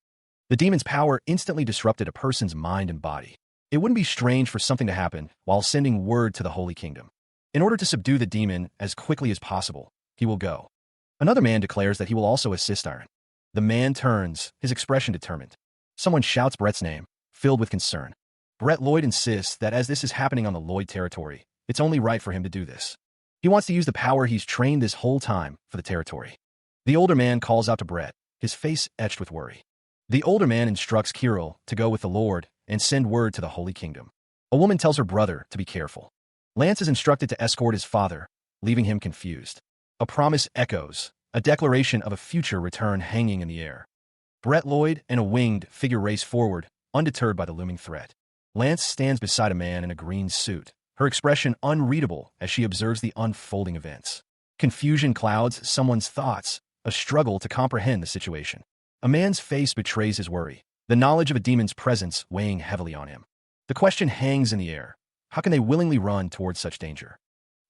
The demon's power instantly disrupted a person's mind and body. It wouldn't be strange for something to happen while sending word to the Holy Kingdom. In order to subdue the demon as quickly as possible, he will go. Another man declares that he will also assist Iron. The man turns, his expression determined. Someone shouts Brett's name, filled with concern. Brett Lloyd insists that as this is happening on the Lloyd territory, it's only right for him to do this. He wants to use the power he's trained this whole time for the territory. The older man calls out to Brett, his face etched with worry. The older man instructs Kirill to go with the Lord and send word to the Holy Kingdom. A woman tells her brother to be careful. Lance is instructed to escort his father, leaving him confused. A promise echoes, a declaration of a future return hanging in the air. Brett Lloyd and a winged figure race forward, undeterred by the looming threat. Lance stands beside a man in a green suit, her expression unreadable as she observes the unfolding events. Confusion clouds someone's thoughts, a struggle to comprehend the situation. A man's face betrays his worry, the knowledge of a demon's presence weighing heavily on him. The question hangs in the air. How can they willingly run towards such danger?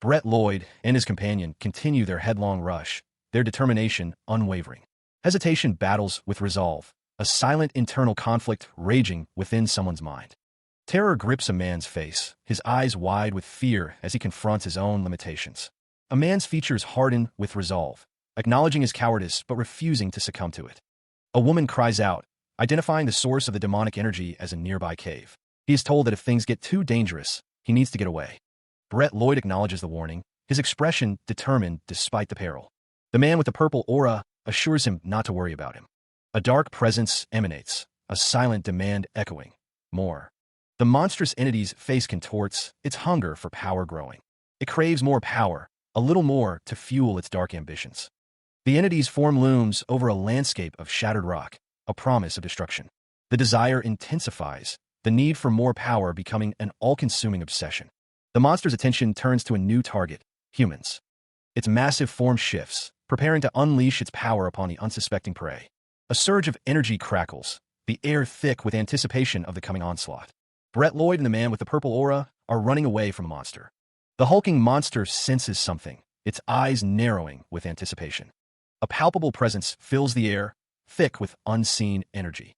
Brett Lloyd and his companion continue their headlong rush, their determination unwavering. Hesitation battles with resolve, a silent internal conflict raging within someone's mind. Terror grips a man's face, his eyes wide with fear as he confronts his own limitations. A man's features harden with resolve, acknowledging his cowardice but refusing to succumb to it. A woman cries out, identifying the source of the demonic energy as a nearby cave. He is told that if things get too dangerous, he needs to get away. Brett Lloyd acknowledges the warning, his expression determined despite the peril. The man with the purple aura assures him not to worry about him. A dark presence emanates, a silent demand echoing. More. The monstrous entity's face contorts, its hunger for power growing. It craves more power, a little more to fuel its dark ambitions. The entity's form looms over a landscape of shattered rock, a promise of destruction. The desire intensifies, the need for more power becoming an all-consuming obsession. The monster's attention turns to a new target, humans. Its massive form shifts, preparing to unleash its power upon the unsuspecting prey. A surge of energy crackles, the air thick with anticipation of the coming onslaught. Brett Lloyd and the man with the purple aura are running away from a monster. The hulking monster senses something, its eyes narrowing with anticipation. A palpable presence fills the air, thick with unseen energy.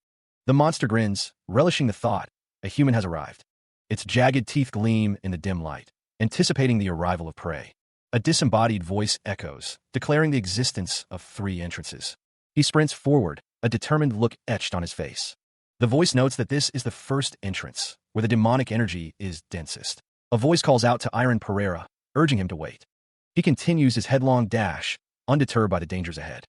The monster grins, relishing the thought, a human has arrived. Its jagged teeth gleam in the dim light, anticipating the arrival of prey. A disembodied voice echoes, declaring the existence of 3 entrances. He sprints forward, a determined look etched on his face. The voice notes that this is the first entrance, where the demonic energy is densest. A voice calls out to Iron Pereira, urging him to wait. He continues his headlong dash, undeterred by the dangers ahead.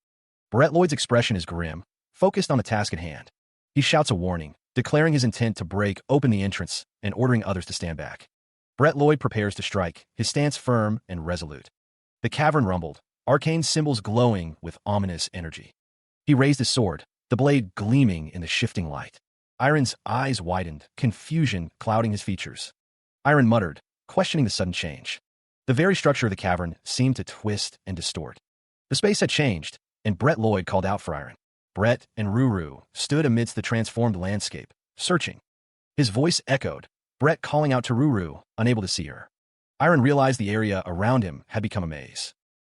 Brett Lloyd's expression is grim, focused on the task at hand. He shouts a warning, declaring his intent to break open the entrance and ordering others to stand back. Brett Lloyd prepares to strike, his stance firm and resolute. The cavern rumbled, arcane symbols glowing with ominous energy. He raised his sword, the blade gleaming in the shifting light. Iron's eyes widened, confusion clouding his features. Iron muttered, questioning the sudden change. The very structure of the cavern seemed to twist and distort. The space had changed, and Brett Lloyd called out for Iron. Brett and Ruru stood amidst the transformed landscape, searching. His voice echoed, Brett calling out to Ruru, unable to see her. Iron realized the area around him had become a maze.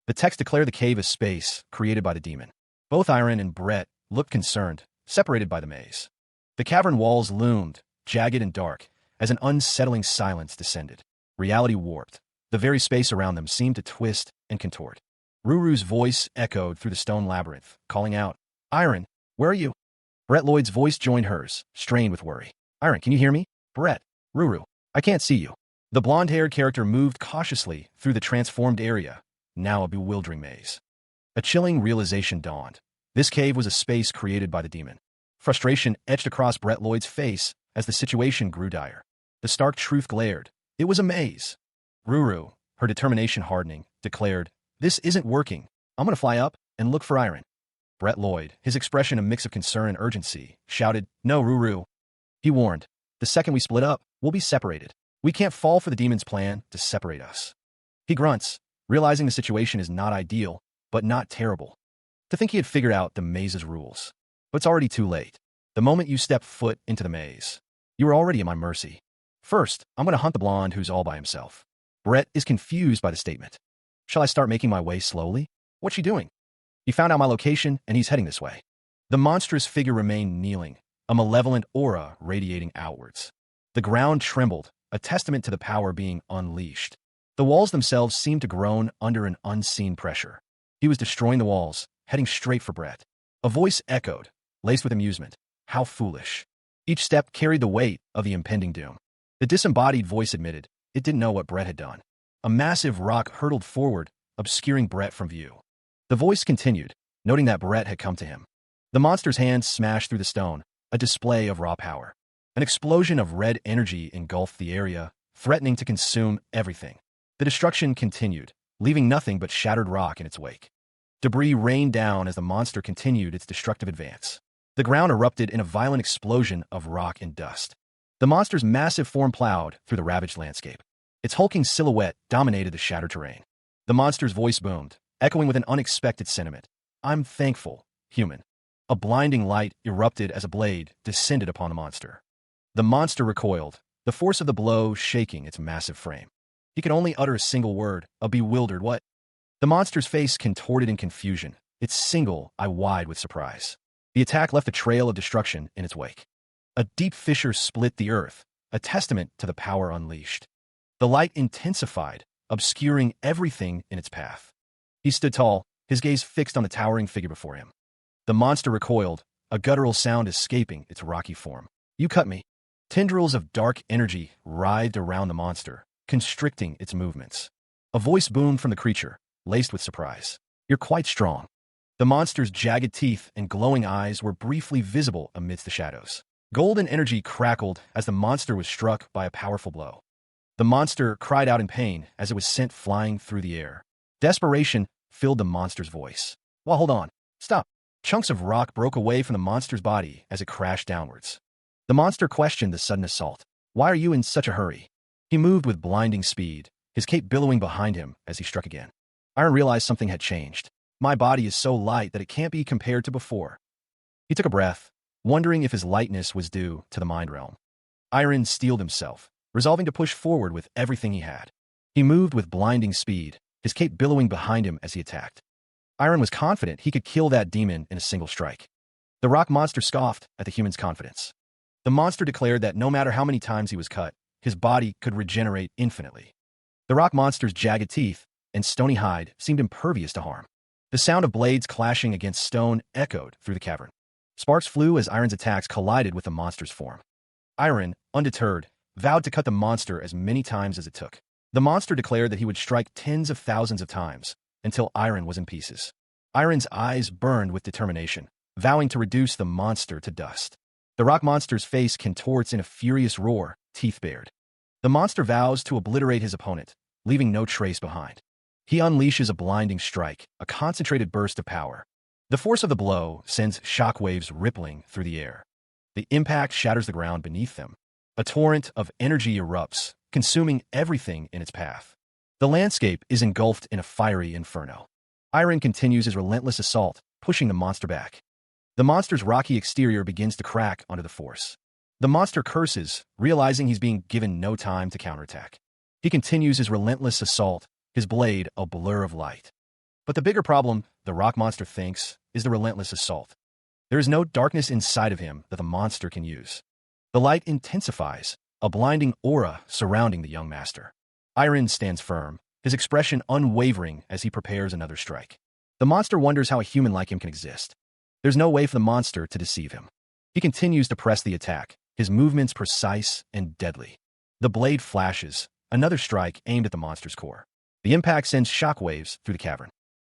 The text declared the cave a space created by the demon. Both Iron and Brett looked concerned, separated by the maze. The cavern walls loomed, jagged and dark, as an unsettling silence descended. Reality warped. The very space around them seemed to twist and contort. Ruru's voice echoed through the stone labyrinth, calling out, Iron, where are you? Brett Lloyd's voice joined hers, strained with worry. Iron, can you hear me? Brett, Ruru, I can't see you. The blonde-haired character moved cautiously through the transformed area, now a bewildering maze. A chilling realization dawned. This cave was a space created by the demon. Frustration etched across Brett Lloyd's face as the situation grew dire. The stark truth glared. It was a maze. Ruru, her determination hardening, declared, This isn't working. I'm going to fly up and look for Iron. Brett Lloyd, his expression a mix of concern and urgency, shouted, No, Ruru. He warned, the second we split up, we'll be separated. We can't fall for the demon's plan to separate us. He grunts, realizing the situation is not ideal, but not terrible. To think he had figured out the maze's rules. But it's already too late. The moment you step foot into the maze, you are already at my mercy. First, I'm going to hunt the blonde who's all by himself. Brett is confused by the statement. Shall I start making my way slowly? What's she doing? He found out my location, and he's heading this way. The monstrous figure remained kneeling, a malevolent aura radiating outwards. The ground trembled, a testament to the power being unleashed. The walls themselves seemed to groan under an unseen pressure. He was destroying the walls, heading straight for Brett. A voice echoed, laced with amusement. How foolish. Each step carried the weight of the impending doom. The disembodied voice admitted it didn't know what Brett had done. A massive rock hurtled forward, obscuring Brett from view. The voice continued, noting that Brett had come to him. The monster's hand smashed through the stone, a display of raw power. An explosion of red energy engulfed the area, threatening to consume everything. The destruction continued, leaving nothing but shattered rock in its wake. Debris rained down as the monster continued its destructive advance. The ground erupted in a violent explosion of rock and dust. The monster's massive form plowed through the ravaged landscape. Its hulking silhouette dominated the shattered terrain. The monster's voice boomed, echoing with an unexpected sentiment. I'm thankful, human. A blinding light erupted as a blade descended upon the monster. The monster recoiled, the force of the blow shaking its massive frame. He could only utter a single word, a bewildered what? The monster's face contorted in confusion, its single eye wide with surprise. The attack left a trail of destruction in its wake. A deep fissure split the earth, a testament to the power unleashed. The light intensified, obscuring everything in its path. He stood tall, his gaze fixed on the towering figure before him. The monster recoiled, a guttural sound escaping its rocky form. You cut me. Tendrils of dark energy writhed around the monster, constricting its movements. A voice boomed from the creature, laced with surprise. You're quite strong. The monster's jagged teeth and glowing eyes were briefly visible amidst the shadows. Golden energy crackled as the monster was struck by a powerful blow. The monster cried out in pain as it was sent flying through the air. Desperation filled the monster's voice. Well, hold on. Stop. Chunks of rock broke away from the monster's body as it crashed downwards. The monster questioned the sudden assault. Why are you in such a hurry? He moved with blinding speed, his cape billowing behind him as he struck again. Iron realized something had changed. My body is so light that it can't be compared to before. He took a breath, wondering if his lightness was due to the mind realm. Iron steeled himself, resolving to push forward with everything he had. He moved with blinding speed, his cape billowing behind him as he attacked. Iron was confident he could kill that demon in a single strike. The rock monster scoffed at the human's confidence. The monster declared that no matter how many times he was cut, his body could regenerate infinitely. The rock monster's jagged teeth and stony hide seemed impervious to harm. The sound of blades clashing against stone echoed through the cavern. Sparks flew as Iron's attacks collided with the monster's form. Iron, undeterred, vowed to cut the monster as many times as it took. The monster declared that he would strike tens of thousands of times, until Iron was in pieces. Iron's eyes burned with determination, vowing to reduce the monster to dust. The rock monster's face contorts in a furious roar, teeth bared. The monster vows to obliterate his opponent, leaving no trace behind. He unleashes a blinding strike, a concentrated burst of power. The force of the blow sends shockwaves rippling through the air. The impact shatters the ground beneath them. A torrent of energy erupts, consuming everything in its path. The landscape is engulfed in a fiery inferno. Iron continues his relentless assault, pushing the monster back. The monster's rocky exterior begins to crack under the force. The monster curses, realizing he's being given no time to counterattack. He continues his relentless assault, his blade a blur of light. But the bigger problem, the rock monster thinks, is the relentless assault. There is no darkness inside of him that the monster can use. The light intensifies, a blinding aura surrounding the young master. Iron stands firm, his expression unwavering as he prepares another strike. The monster wonders how a human like him can exist. There's no way for the monster to deceive him. He continues to press the attack, his movements precise and deadly. The blade flashes, another strike aimed at the monster's core. The impact sends shockwaves through the cavern.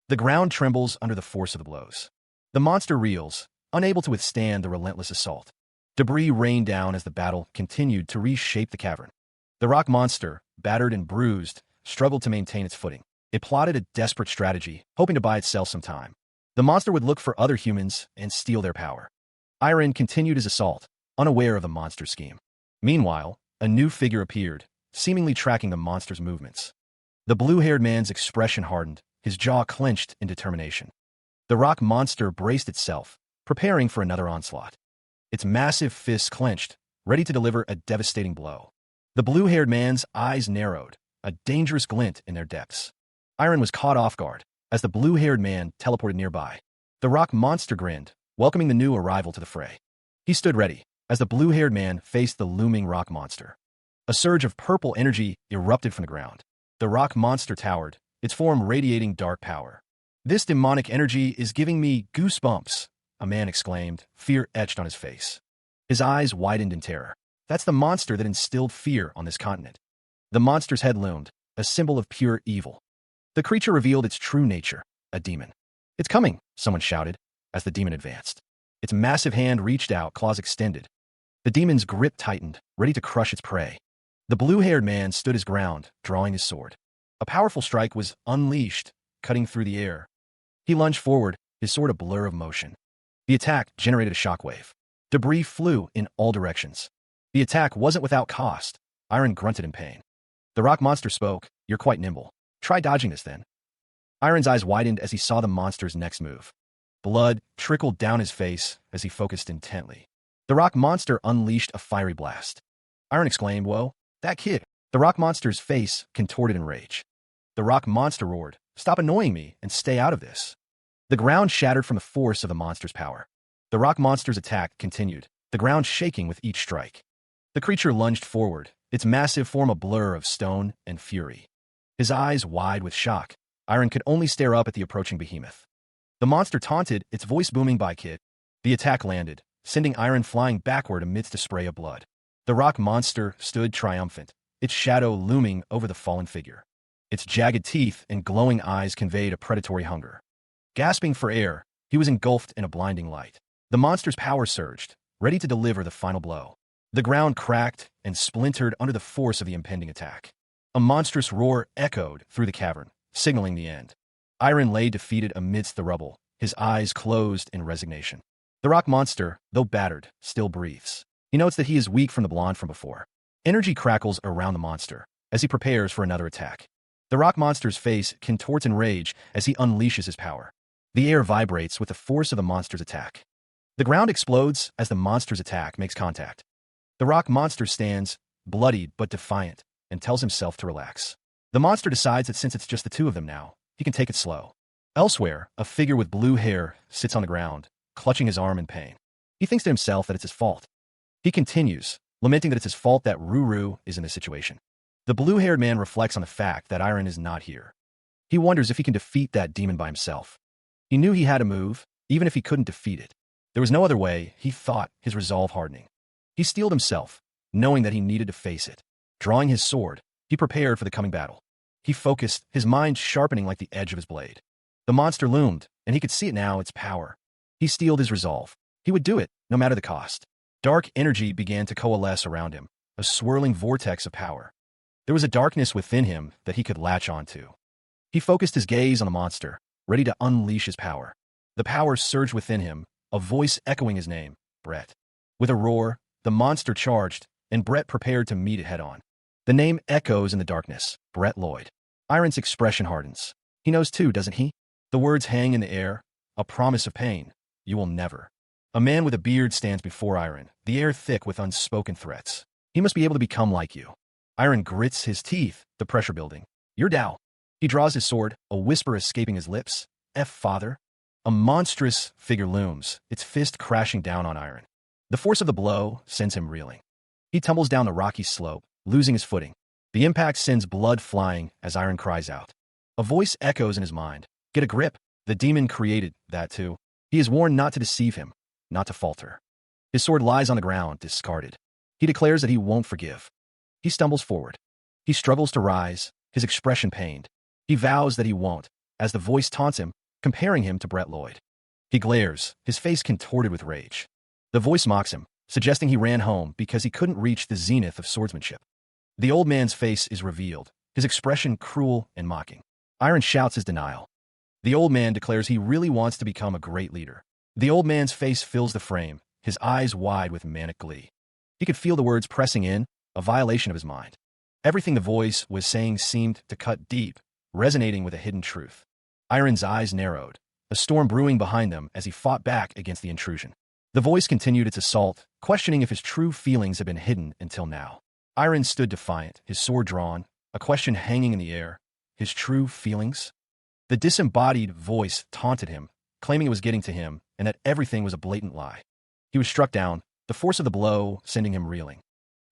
The ground trembles under the force of the blows. The monster reels, unable to withstand the relentless assault. Debris rained down as the battle continued to reshape the cavern. The rock monster, battered and bruised, struggled to maintain its footing. It plotted a desperate strategy, hoping to buy itself some time. The monster would look for other humans and steal their power. Iron continued his assault, unaware of the monster's scheme. Meanwhile, a new figure appeared, seemingly tracking the monster's movements. The blue-haired man's expression hardened, his jaw clenched in determination. The rock monster braced itself, preparing for another onslaught. Its massive fists clenched, ready to deliver a devastating blow. The blue-haired man's eyes narrowed, a dangerous glint in their depths. Iron was caught off guard as the blue-haired man teleported nearby. The rock monster grinned, welcoming the new arrival to the fray. He stood ready as the blue-haired man faced the looming rock monster. A surge of purple energy erupted from the ground. The rock monster towered, its form radiating dark power. "This demonic energy is giving me goosebumps," a man exclaimed, fear etched on his face. His eyes widened in terror. That's the monster that instilled fear on this continent. The monster's head loomed, a symbol of pure evil. The creature revealed its true nature, a demon. "It's coming," someone shouted, as the demon advanced. Its massive hand reached out, claws extended. The demon's grip tightened, ready to crush its prey. The blue-haired man stood his ground, drawing his sword. A powerful strike was unleashed, cutting through the air. He lunged forward, his sword a blur of motion. The attack generated a shockwave. Debris flew in all directions. The attack wasn't without cost. Iron grunted in pain. The rock monster spoke, "You're quite nimble. Try dodging this then." Iron's eyes widened as he saw the monster's next move. Blood trickled down his face as he focused intently. The rock monster unleashed a fiery blast. Iron exclaimed, "Whoa, that kid!" The rock monster's face contorted in rage. The rock monster roared, "Stop annoying me and stay out of this." The ground shattered from the force of the monster's power. The rock monster's attack continued, the ground shaking with each strike. The creature lunged forward, its massive form a blur of stone and fury. His eyes wide with shock, Iron could only stare up at the approaching behemoth. The monster taunted, its voice booming, "By kid." The attack landed, sending Iron flying backward amidst a spray of blood. The rock monster stood triumphant, its shadow looming over the fallen figure. Its jagged teeth and glowing eyes conveyed a predatory hunger. Gasping for air, he was engulfed in a blinding light. The monster's power surged, ready to deliver the final blow. The ground cracked and splintered under the force of the impending attack. A monstrous roar echoed through the cavern, signaling the end. Iron lay defeated amidst the rubble, his eyes closed in resignation. The rock monster, though battered, still breathes. He notes that he is weak from the blonde from before. Energy crackles around the monster as he prepares for another attack. The rock monster's face contorts in rage as he unleashes his power. The air vibrates with the force of the monster's attack. The ground explodes as the monster's attack makes contact. The rock monster stands, bloodied but defiant, and tells himself to relax. The monster decides that since it's just the two of them now, he can take it slow. Elsewhere, a figure with blue hair sits on the ground, clutching his arm in pain. He thinks to himself that it's his fault. He continues, lamenting that it's his fault that Ruru is in this situation. The blue-haired man reflects on the fact that Iron is not here. He wonders if he can defeat that demon by himself. He knew he had a move, even if he couldn't defeat it. There was no other way, he thought, his resolve hardening. He steeled himself, knowing that he needed to face it. Drawing his sword, he prepared for the coming battle. He focused, his mind sharpening like the edge of his blade. The monster loomed, and he could see it now, its power. He steeled his resolve. He would do it, no matter the cost. Dark energy began to coalesce around him, a swirling vortex of power. There was a darkness within him that he could latch onto. He focused his gaze on the monster, ready to unleash his power. The power surged within him, a voice echoing his name, Brett. With a roar, the monster charged, and Brett prepared to meet it head-on. The name echoes in the darkness, Brett Lloyd. Iron's expression hardens. He knows too, doesn't he? The words hang in the air, a promise of pain. You will never. A man with a beard stands before Iron, the air thick with unspoken threats. He must be able to become like you. Iron grits his teeth, the pressure building. You're Dao. He draws his sword, a whisper escaping his lips. Father. A monstrous figure looms, its fist crashing down on Iron. The force of the blow sends him reeling. He tumbles down the rocky slope, losing his footing. The impact sends blood flying as Iron cries out. A voice echoes in his mind. Get a grip. The demon created that too. He is warned not to deceive him, not to falter. His sword lies on the ground, discarded. He declares that he won't forgive. He stumbles forward. He struggles to rise, his expression pained. He vows that he won't, as the voice taunts him, comparing him to Brett Lloyd. He glares, his face contorted with rage. The voice mocks him, suggesting he ran home because he couldn't reach the zenith of swordsmanship. The old man's face is revealed, his expression cruel and mocking. Iron shouts his denial. The old man declares he really wants to become a great leader. The old man's face fills the frame, his eyes wide with manic glee. He could feel the words pressing in, a violation of his mind. Everything the voice was saying seemed to cut deep, resonating with a hidden truth. Iron's eyes narrowed, a storm brewing behind them as he fought back against the intrusion. The voice continued its assault, questioning if his true feelings had been hidden until now. Iron stood defiant, his sword drawn, a question hanging in the air. His true feelings? The disembodied voice taunted him, claiming it was getting to him and that everything was a blatant lie. He was struck down, the force of the blow sending him reeling.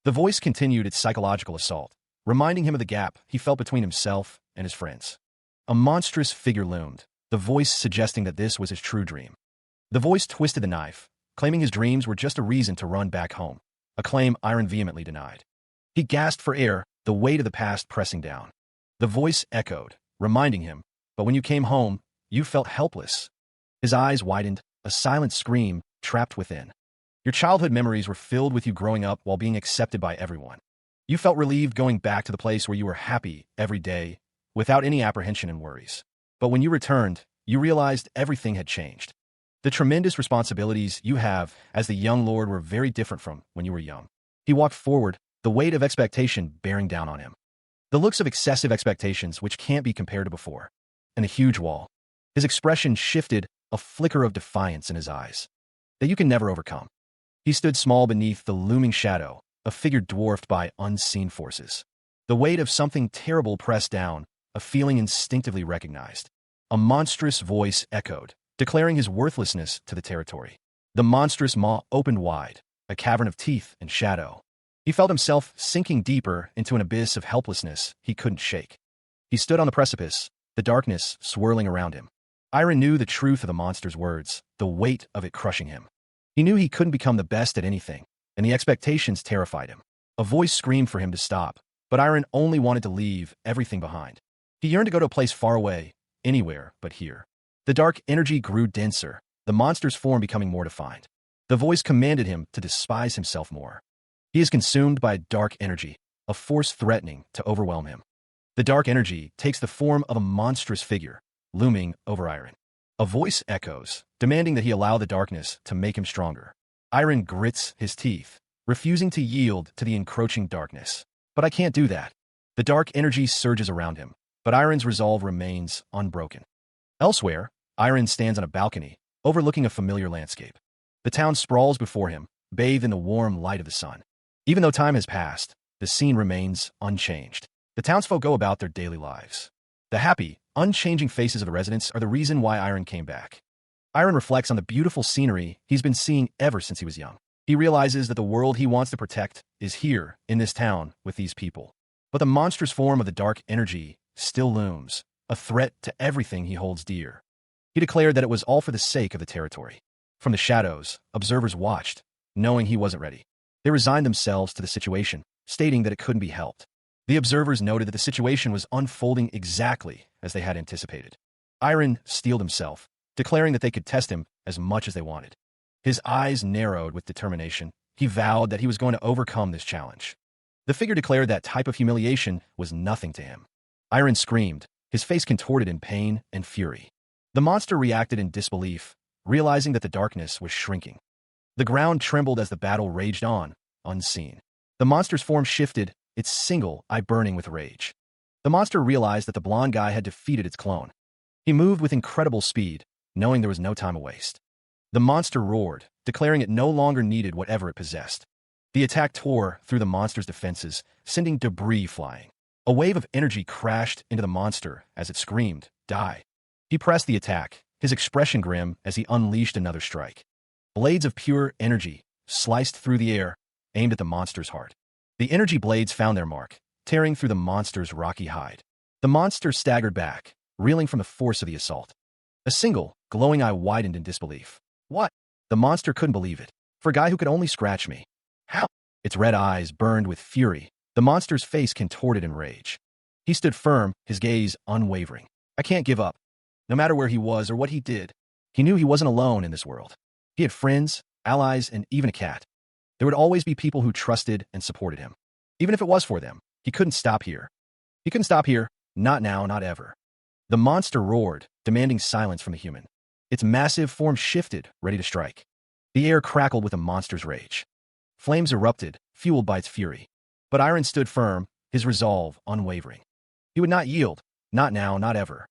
The voice continued its psychological assault, reminding him of the gap he felt between himself and his friends. A monstrous figure loomed, the voice suggesting that this was his true dream. The voice twisted the knife, claiming his dreams were just a reason to run back home, a claim Iron vehemently denied. He gasped for air, the weight of the past pressing down. The voice echoed, reminding him, "But when you came home, you felt helpless." His eyes widened, a silent scream trapped within. Your childhood memories were filled with you growing up while being accepted by everyone. You felt relieved going back to the place where you were happy every day, without any apprehension and worries. But when you returned, you realized everything had changed. The tremendous responsibilities you have as the young lord were very different from when you were young. He walked forward, the weight of expectation bearing down on him. The looks of excessive expectations which can't be compared to before. And a huge wall. His expression shifted, a flicker of defiance in his eyes that you can never overcome. He stood small beneath the looming shadow, a figure dwarfed by unseen forces. The weight of something terrible pressed down, a feeling instinctively recognized. A monstrous voice echoed, declaring his worthlessness to the territory. The monstrous maw opened wide, a cavern of teeth and shadow. He felt himself sinking deeper into an abyss of helplessness he couldn't shake. He stood on the precipice, the darkness swirling around him. Iron knew the truth of the monster's words, the weight of it crushing him. He knew he couldn't become the best at anything, and the expectations terrified him. A voice screamed for him to stop, but Iron only wanted to leave everything behind. He yearned to go to a place far away, anywhere but here. The dark energy grew denser, the monster's form becoming more defined. The voice commanded him to despise himself more. He is consumed by dark energy, a force threatening to overwhelm him. The dark energy takes the form of a monstrous figure, looming over Iron. A voice echoes, demanding that he allow the darkness to make him stronger. Iron grits his teeth, refusing to yield to the encroaching darkness. But I can't do that. The dark energy surges around him, but Iron's resolve remains unbroken. Elsewhere, Iron stands on a balcony, overlooking a familiar landscape. The town sprawls before him, bathed in the warm light of the sun. Even though time has passed, the scene remains unchanged. The townsfolk go about their daily lives. The happy, unchanging faces of the residents are the reason why Iron came back. Iron reflects on the beautiful scenery he's been seeing ever since he was young. He realizes that the world he wants to protect is here, in this town, with these people. But the monstrous form of the dark energy still looms, a threat to everything he holds dear. He declared that it was all for the sake of the territory. From the shadows, observers watched, knowing he wasn't ready. They resigned themselves to the situation, stating that it couldn't be helped. The observers noted that the situation was unfolding exactly as they had anticipated. Iron steeled himself, declaring that they could test him as much as they wanted. His eyes narrowed with determination. He vowed that he was going to overcome this challenge. The figure declared that type of humiliation was nothing to him. Iron screamed, his face contorted in pain and fury. The monster reacted in disbelief, realizing that the darkness was shrinking. The ground trembled as the battle raged on, unseen. The monster's form shifted, its single eye burning with rage. The monster realized that the blonde guy had defeated its clone. He moved with incredible speed, knowing there was no time to waste. The monster roared, declaring it no longer needed whatever it possessed. The attack tore through the monster's defenses, sending debris flying. A wave of energy crashed into the monster as it screamed, "Die." He pressed the attack, his expression grim as he unleashed another strike. Blades of pure energy sliced through the air, aimed at the monster's heart. The energy blades found their mark, tearing through the monster's rocky hide. The monster staggered back, reeling from the force of the assault. A single, glowing eye widened in disbelief. What? The monster couldn't believe it. For a guy who could only scratch me. How? Its red eyes burned with fury. The monster's face contorted in rage. He stood firm, his gaze unwavering. I can't give up. No matter where he was or what he did, he knew he wasn't alone in this world. He had friends, allies, and even a cat. There would always be people who trusted and supported him. Even if it was for them, he couldn't stop here. He couldn't stop here, not now, not ever. The monster roared, demanding silence from the human. Its massive form shifted, ready to strike. The air crackled with the monster's rage. Flames erupted, fueled by its fury. But Iron stood firm, his resolve unwavering. He would not yield, not now, not ever.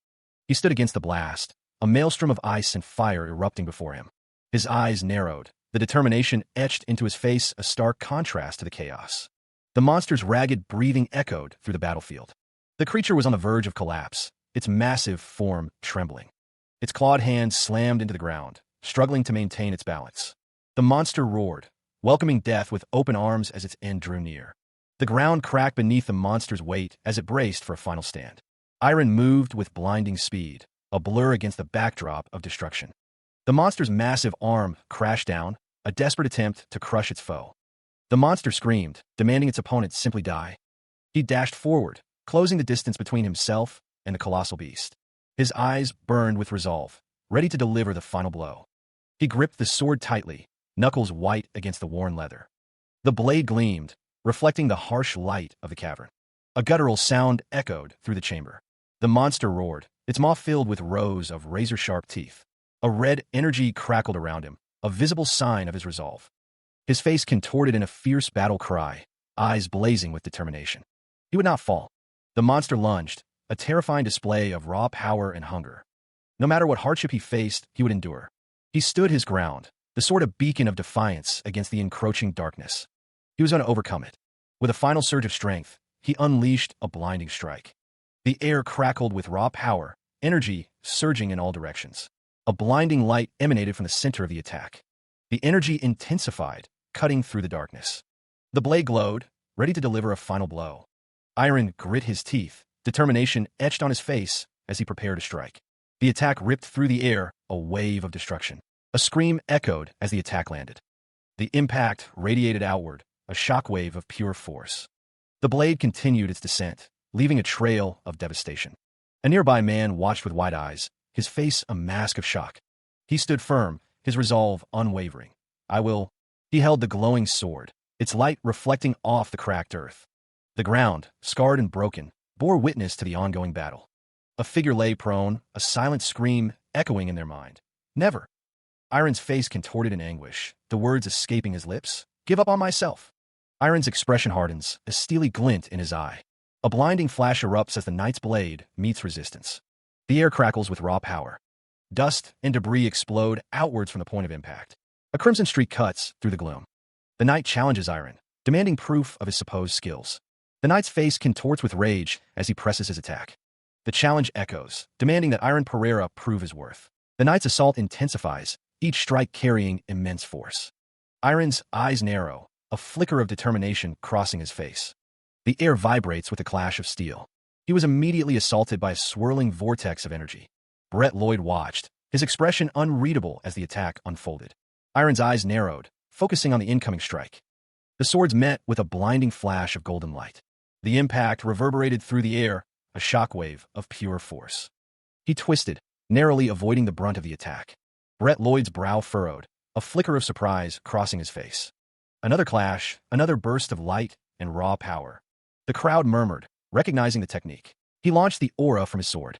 He stood against the blast, a maelstrom of ice and fire erupting before him. His eyes narrowed, the determination etched into his face a stark contrast to the chaos. The monster's ragged breathing echoed through the battlefield. The creature was on the verge of collapse, its massive form trembling. Its clawed hands slammed into the ground, struggling to maintain its balance. The monster roared, welcoming death with open arms as its end drew near. The ground cracked beneath the monster's weight as it braced for a final stand. Iron moved with blinding speed, a blur against the backdrop of destruction. The monster's massive arm crashed down, a desperate attempt to crush its foe. The monster screamed, demanding its opponent simply die. He dashed forward, closing the distance between himself and the colossal beast. His eyes burned with resolve, ready to deliver the final blow. He gripped the sword tightly, knuckles white against the worn leather. The blade gleamed, reflecting the harsh light of the cavern. A guttural sound echoed through the chamber. The monster roared, its maw filled with rows of razor-sharp teeth. A red energy crackled around him, a visible sign of his resolve. His face contorted in a fierce battle cry, eyes blazing with determination. He would not fall. The monster lunged, a terrifying display of raw power and hunger. No matter what hardship he faced, he would endure. He stood his ground, the sword a beacon of defiance against the encroaching darkness. He was going to overcome it. With a final surge of strength, he unleashed a blinding strike. The air crackled with raw power, energy surging in all directions. A blinding light emanated from the center of the attack. The energy intensified, cutting through the darkness. The blade glowed, ready to deliver a final blow. Iron grit his teeth, determination etched on his face as he prepared to strike. The attack ripped through the air, a wave of destruction. A scream echoed as the attack landed. The impact radiated outward, a shockwave of pure force. The blade continued its descent, leaving a trail of devastation. A nearby man watched with wide eyes, his face a mask of shock. He stood firm, his resolve unwavering. I will. He held the glowing sword, its light reflecting off the cracked earth. The ground, scarred and broken, bore witness to the ongoing battle. A figure lay prone, a silent scream echoing in their mind. Never. Iron's face contorted in anguish, the words escaping his lips. Give up on myself. Iron's expression hardens, a steely glint in his eye. A blinding flash erupts as the knight's blade meets resistance. The air crackles with raw power. Dust and debris explode outwards from the point of impact. A crimson streak cuts through the gloom. The knight challenges Iron, demanding proof of his supposed skills. The knight's face contorts with rage as he presses his attack. The challenge echoes, demanding that Iron Pereira prove his worth. The knight's assault intensifies, each strike carrying immense force. Iron's eyes narrow, a flicker of determination crossing his face. The air vibrates with the clash of steel. He was immediately assaulted by a swirling vortex of energy. Brett Lloyd watched, his expression unreadable as the attack unfolded. Iron's eyes narrowed, focusing on the incoming strike. The swords met with a blinding flash of golden light. The impact reverberated through the air, a shockwave of pure force. He twisted, narrowly avoiding the brunt of the attack. Brett Lloyd's brow furrowed, a flicker of surprise crossing his face. Another clash, another burst of light and raw power. The crowd murmured, recognizing the technique. He launched the aura from his sword.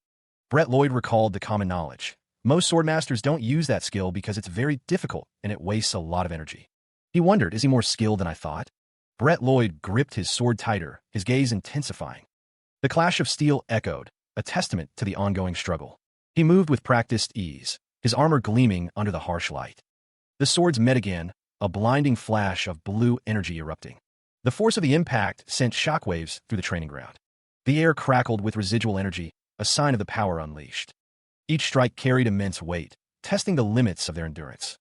Brett Lloyd recalled the common knowledge. Most swordmasters don't use that skill because it's very difficult and it wastes a lot of energy. He wondered, is he more skilled than I thought? Brett Lloyd gripped his sword tighter, his gaze intensifying. The clash of steel echoed, a testament to the ongoing struggle. He moved with practiced ease, his armor gleaming under the harsh light. The swords met again, a blinding flash of blue energy erupting. The force of the impact sent shockwaves through the training ground. The air crackled with residual energy, a sign of the power unleashed. Each strike carried immense weight, testing the limits of their endurance.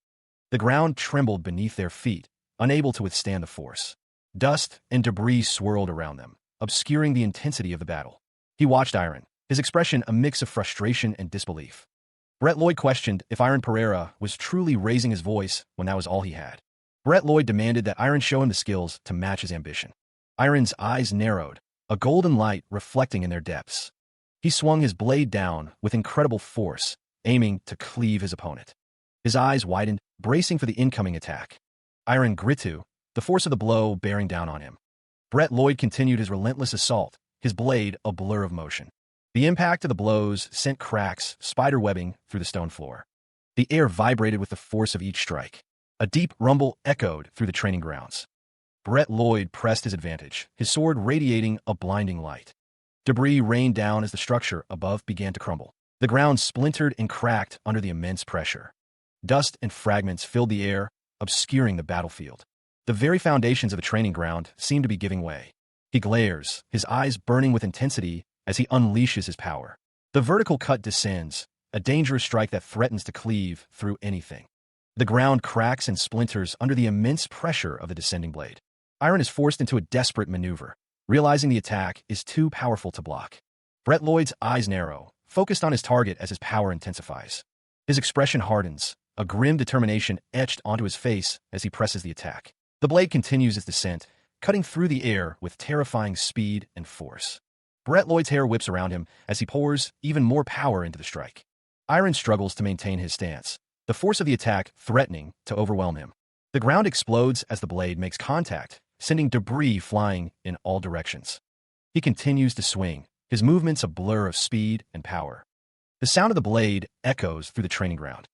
The ground trembled beneath their feet, unable to withstand the force. Dust and debris swirled around them, obscuring the intensity of the battle. He watched Iron, his expression a mix of frustration and disbelief. Brett Lloyd questioned if Iron Pereira was truly raising his voice when that was all he had. Brett Lloyd demanded that Iron show him the skills to match his ambition. Iron's eyes narrowed, a golden light reflecting in their depths. He swung his blade down with incredible force, aiming to cleave his opponent. His eyes widened, bracing for the incoming attack. Iron gritu, the force of the blow bearing down on him. Brett Lloyd continued his relentless assault, his blade a blur of motion. The impact of the blows sent cracks, spider-webbing through the stone floor. The air vibrated with the force of each strike. A deep rumble echoed through the training grounds. Brett Lloyd pressed his advantage, his sword radiating a blinding light. Debris rained down as the structure above began to crumble. The ground splintered and cracked under the immense pressure. Dust and fragments filled the air, obscuring the battlefield. The very foundations of the training ground seemed to be giving way. He glares, his eyes burning with intensity as he unleashes his power. The vertical cut descends, a dangerous strike that threatens to cleave through anything. The ground cracks and splinters under the immense pressure of the descending blade. Iron is forced into a desperate maneuver, realizing the attack is too powerful to block. Brett Lloyd's eyes narrow, focused on his target as his power intensifies. His expression hardens, a grim determination etched onto his face as he presses the attack. The blade continues its descent, cutting through the air with terrifying speed and force. Brett Lloyd's hair whips around him as he pours even more power into the strike. Iron struggles to maintain his stance, the force of the attack threatening to overwhelm him. The ground explodes as the blade makes contact, sending debris flying in all directions. He continues to swing, his movements a blur of speed and power. The sound of the blade echoes through the training ground.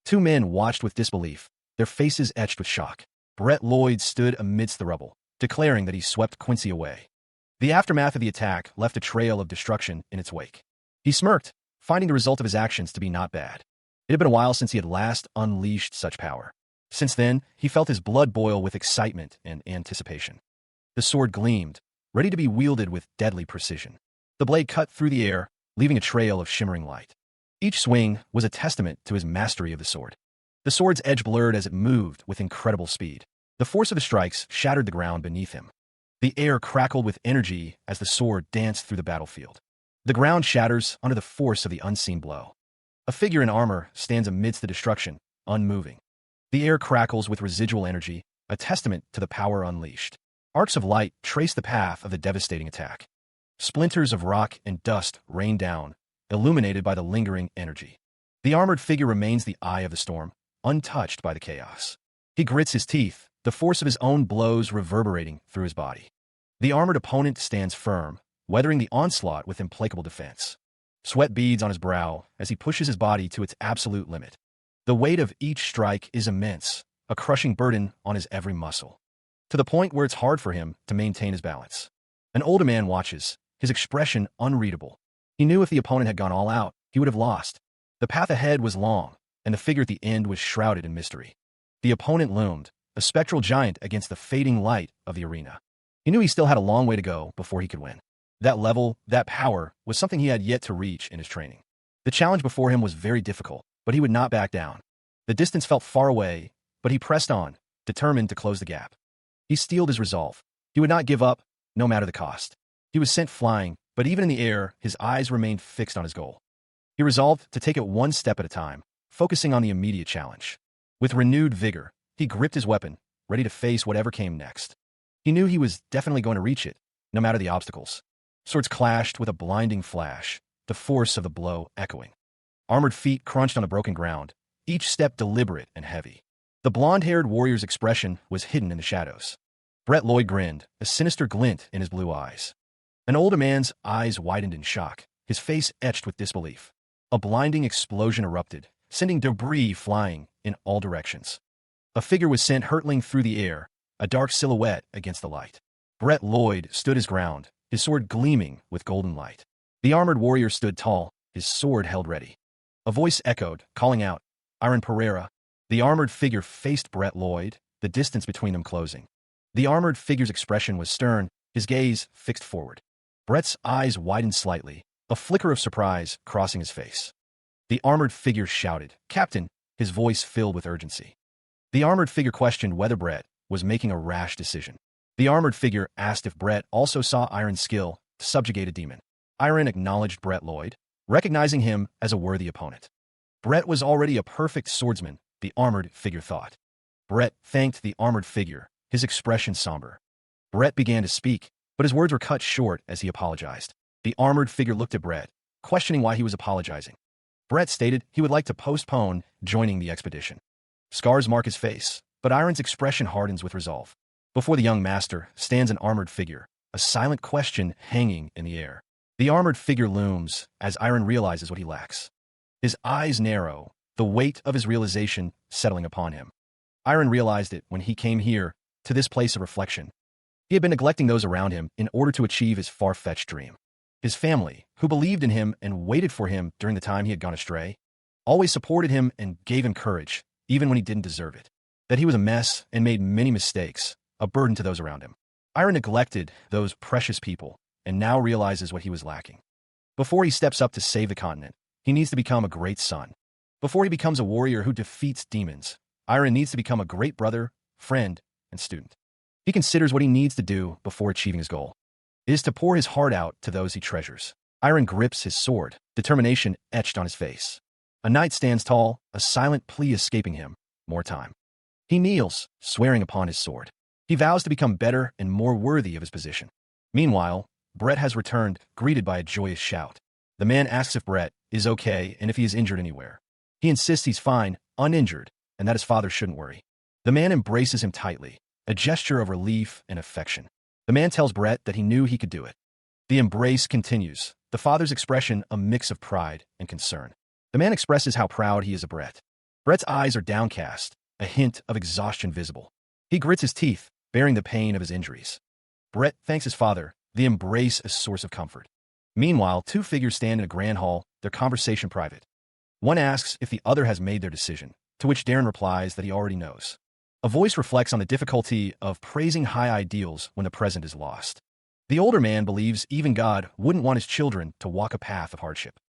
Two men watched with disbelief, their faces etched with shock. Brett Lloyd stood amidst the rubble, declaring that he swept Quincy away. The aftermath of the attack left a trail of destruction in its wake. He smirked, finding the result of his actions to be not bad. It had been a while since he had last unleashed such power. Since then, he felt his blood boil with excitement and anticipation. The sword gleamed, ready to be wielded with deadly precision. The blade cut through the air, leaving a trail of shimmering light. Each swing was a testament to his mastery of the sword. The sword's edge blurred as it moved with incredible speed. The force of the strikes shattered the ground beneath him. The air crackled with energy as the sword danced through the battlefield. The ground shatters under the force of the unseen blow. A figure in armor stands amidst the destruction, unmoving. The air crackles with residual energy, a testament to the power unleashed. Arcs of light trace the path of the devastating attack. Splinters of rock and dust rain down, illuminated by the lingering energy. The armored figure remains the eye of the storm, untouched by the chaos. He grits his teeth, the force of his own blows reverberating through his body. The armored opponent stands firm, weathering the onslaught with implacable defense. Sweat beads on his brow as he pushes his body to its absolute limit. The weight of each strike is immense, a crushing burden on his every muscle, to the point where it's hard for him to maintain his balance. An older man watches, his expression unreadable. He knew if the opponent had gone all out, he would have lost. The path ahead was long, and the figure at the end was shrouded in mystery. The opponent loomed, a spectral giant against the fading light of the arena. He knew he still had a long way to go before he could win. That level, that power, was something he had yet to reach in his training. The challenge before him was very difficult, but he would not back down. The distance felt far away, but he pressed on, determined to close the gap. He steeled his resolve. He would not give up, no matter the cost. He was sent flying, but even in the air, his eyes remained fixed on his goal. He resolved to take it one step at a time, focusing on the immediate challenge. With renewed vigor, he gripped his weapon, ready to face whatever came next. He knew he was definitely going to reach it, no matter the obstacles. Swords clashed with a blinding flash, the force of the blow echoing. Armored feet crunched on the broken ground, each step deliberate and heavy. The blonde-haired warrior's expression was hidden in the shadows. Brett Lloyd grinned, a sinister glint in his blue eyes. An older man's eyes widened in shock, his face etched with disbelief. A blinding explosion erupted, sending debris flying in all directions. A figure was sent hurtling through the air, a dark silhouette against the light. Brett Lloyd stood his ground, his sword gleaming with golden light. The armored warrior stood tall, his sword held ready. A voice echoed, calling out, "Iron Pereira." The armored figure faced Brett Lloyd, the distance between them closing. The armored figure's expression was stern, his gaze fixed forward. Brett's eyes widened slightly, a flicker of surprise crossing his face. The armored figure shouted, "Captain," his voice filled with urgency. The armored figure questioned whether Brett was making a rash decision. The armored figure asked if Brett also saw Iron's skill to subjugate a demon. Iron acknowledged Brett Lloyd, recognizing him as a worthy opponent. Brett was already a perfect swordsman, the armored figure thought. Brett thanked the armored figure, his expression somber. Brett began to speak, but his words were cut short as he apologized. The armored figure looked at Brett, questioning why he was apologizing. Brett stated he would like to postpone joining the expedition. Scars mark his face, but Iron's expression hardens with resolve. Before the young master stands an armored figure, a silent question hanging in the air. The armored figure looms as Iron realizes what he lacks. His eyes narrow, the weight of his realization settling upon him. Iron realized it when he came here, to this place of reflection. He had been neglecting those around him in order to achieve his far-fetched dream. His family, who believed in him and waited for him during the time he had gone astray, always supported him and gave him courage, even when he didn't deserve it. That he was a mess and made many mistakes, a burden to those around him. Iron neglected those precious people and now realizes what he was lacking. Before he steps up to save the continent, He needs to become a great son. Before he becomes a warrior who defeats demons, Iron needs to become a great brother, friend, and student. He considers what he needs to do before achieving his goal. It is to pour his heart out to those he treasures. Iron grips his sword, determination etched on his face. A knight stands tall, a silent plea escaping him. More time. He kneels, swearing upon his sword. He vows to become better and more worthy of his position. Meanwhile, Brett has returned, greeted by a joyous shout. The man asks if Brett is okay and if he is injured anywhere. He insists he's fine, uninjured, and that his father shouldn't worry. The man embraces him tightly, a gesture of relief and affection. The man tells Brett that he knew he could do it. The embrace continues, the father's expression a mix of pride and concern. The man expresses how proud he is of Brett. Brett's eyes are downcast, a hint of exhaustion visible. He grits his teeth, bearing the pain of his injuries. Brett thanks his father, the embrace a source of comfort. Meanwhile, two figures stand in a grand hall, their conversation private. One asks if the other has made their decision, to which Darren replies that he already knows. A voice reflects on the difficulty of praising high ideals when the present is lost. The older man believes even God wouldn't want his children to walk a path of hardship.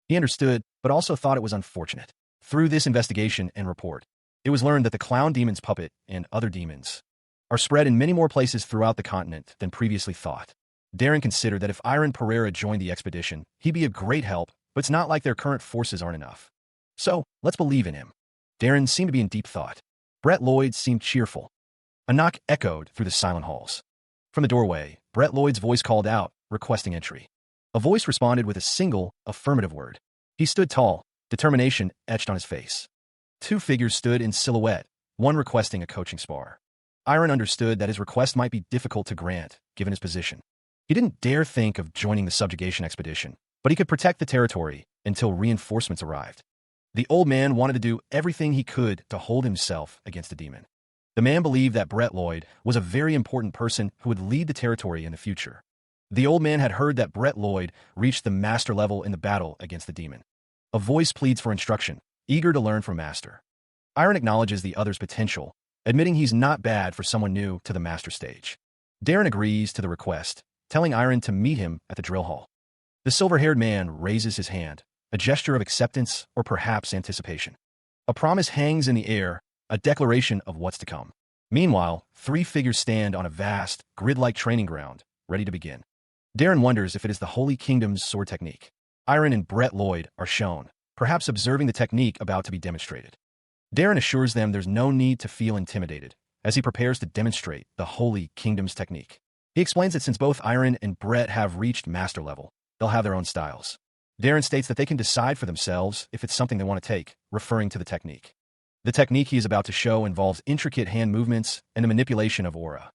He understood, but also thought it was unfortunate. Through this investigation and report, it was learned that the clown demon's puppet and other demons are spread in many more places throughout the continent than previously thought. Darren considered that if Iron Pereira joined the expedition, he'd be a great help, but it's not like their current forces aren't enough. So, let's believe in him. Darren seemed to be in deep thought. Brett Lloyd seemed cheerful. A knock echoed through the silent halls. From the doorway, Brett Lloyd's voice called out, requesting entry. A voice responded with a single, affirmative word. He stood tall, determination etched on his face. Two figures stood in silhouette, one requesting a coaching spar. Iron understood that his request might be difficult to grant, given his position. He didn't dare think of joining the subjugation expedition, but he could protect the territory until reinforcements arrived. The old man wanted to do everything he could to hold himself against the demon. The man believed that Brett Lloyd was a very important person who would lead the territory in the future. The old man had heard that Brett Lloyd reached the master level in the battle against the demon. A voice pleads for instruction, eager to learn from master. Iron acknowledges the other's potential, admitting he's not bad for someone new to the master stage. Darren agrees to the request, telling Iron to meet him at the drill hall. The silver-haired man raises his hand, a gesture of acceptance or perhaps anticipation. A promise hangs in the air, a declaration of what's to come. Meanwhile, three figures stand on a vast, grid-like training ground, ready to begin. Darren wonders if it is the Holy Kingdom's sword technique. Iron and Brett Lloyd are shown, perhaps observing the technique about to be demonstrated. Darren assures them there's no need to feel intimidated, as he prepares to demonstrate the Holy Kingdom's technique. He explains that since both Iron and Brett have reached master level, they'll have their own styles. Darren states that they can decide for themselves if it's something they want to take, referring to the technique. The technique he is about to show involves intricate hand movements and the manipulation of aura.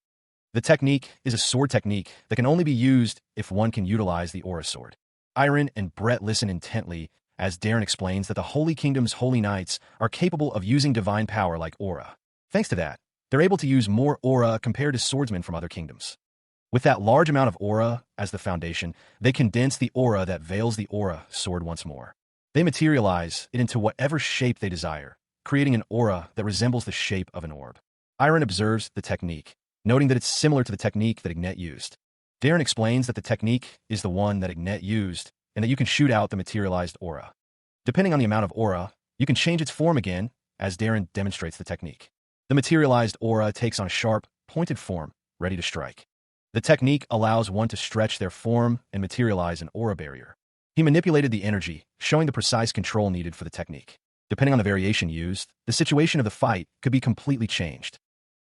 The technique is a sword technique that can only be used if one can utilize the aura sword. Iron and Brett listen intently as Darren explains that the Holy Kingdom's holy knights are capable of using divine power like aura. Thanks to that, they're able to use more aura compared to swordsmen from other kingdoms. With that large amount of aura as the foundation, they condense the aura that veils the aura sword once more. They materialize it into whatever shape they desire, creating an aura that resembles the shape of an orb. Iron observes the technique, noting that it's similar to the technique that Ignet used. Darren explains that the technique is the one that Ignet used, and that you can shoot out the materialized aura. Depending on the amount of aura, you can change its form again, as Darren demonstrates the technique. The materialized aura takes on a sharp, pointed form, ready to strike. The technique allows one to stretch their form and materialize an aura barrier. He manipulated the energy, showing the precise control needed for the technique. Depending on the variation used, the situation of the fight could be completely changed.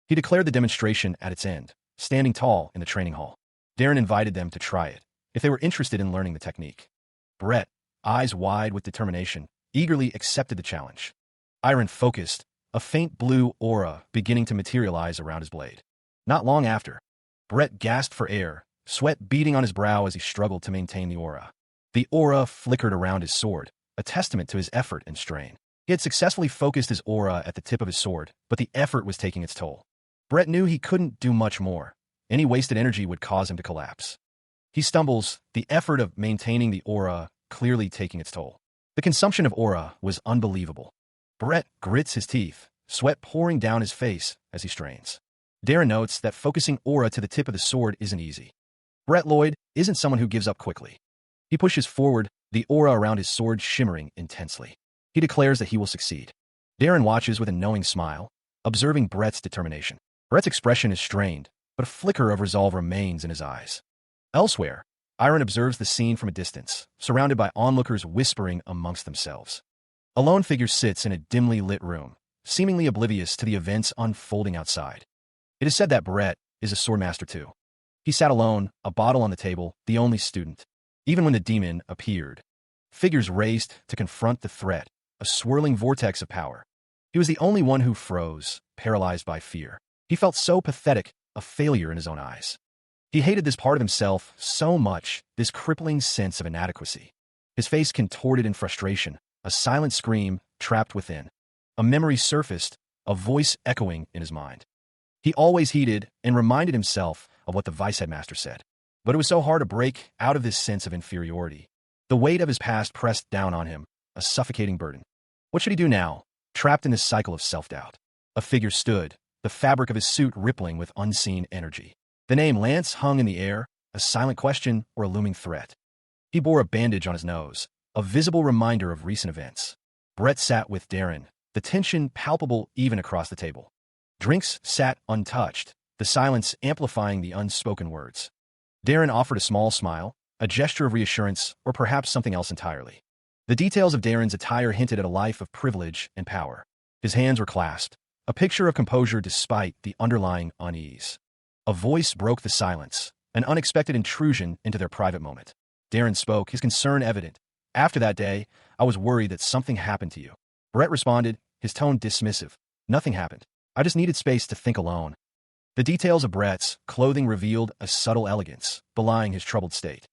He declared the demonstration at its end, standing tall in the training hall. Darren invited them to try it, if they were interested in learning the technique. Brett, eyes wide with determination, eagerly accepted the challenge. Iron focused, a faint blue aura beginning to materialize around his blade. Not long after, Brett gasped for air, sweat beading on his brow as he struggled to maintain the aura. The aura flickered around his sword, a testament to his effort and strain. He had successfully focused his aura at the tip of his sword, but the effort was taking its toll. Brett knew he couldn't do much more. Any wasted energy would cause him to collapse. He stumbles, the effort of maintaining the aura clearly taking its toll. The consumption of aura was unbelievable. Brett grits his teeth, sweat pouring down his face as he strains. Darren notes that focusing aura to the tip of the sword isn't easy. Brett Lloyd isn't someone who gives up quickly. He pushes forward, the aura around his sword shimmering intensely. He declares that he will succeed. Darren watches with a knowing smile, observing Brett's determination. Brett's expression is strained, but a flicker of resolve remains in his eyes. Elsewhere, Iron observes the scene from a distance, surrounded by onlookers whispering amongst themselves. A lone figure sits in a dimly lit room, seemingly oblivious to the events unfolding outside. It is said that Brett is a swordmaster too. He sat alone, a bottle on the table, the only student. Even when the demon appeared, figures raced to confront the threat, a swirling vortex of power. He was the only one who froze, paralyzed by fear. He felt so pathetic, a failure in his own eyes. He hated this part of himself so much, this crippling sense of inadequacy. His face contorted in frustration, a silent scream trapped within. A memory surfaced, a voice echoing in his mind. He always heeded and reminded himself of what the vice headmaster said. But it was so hard to break out of this sense of inferiority. The weight of his past pressed down on him, a suffocating burden. What should he do now, trapped in this cycle of self-doubt? A figure stood, the fabric of his suit rippling with unseen energy. The name Lance hung in the air, a silent question or a looming threat. He bore a bandage on his nose, a visible reminder of recent events. Brett sat with Darren, the tension palpable even across the table. Drinks sat untouched, the silence amplifying the unspoken words. Darren offered a small smile, a gesture of reassurance, or perhaps something else entirely. The details of Darren's attire hinted at a life of privilege and power. His hands were clasped, a picture of composure despite the underlying unease. A voice broke the silence, an unexpected intrusion into their private moment. Darren spoke, his concern evident. After that day, I was worried that something happened to you. Brett responded, his tone dismissive. Nothing happened. I just needed space to think alone. The details of Brett's clothing revealed a subtle elegance, belying his troubled state.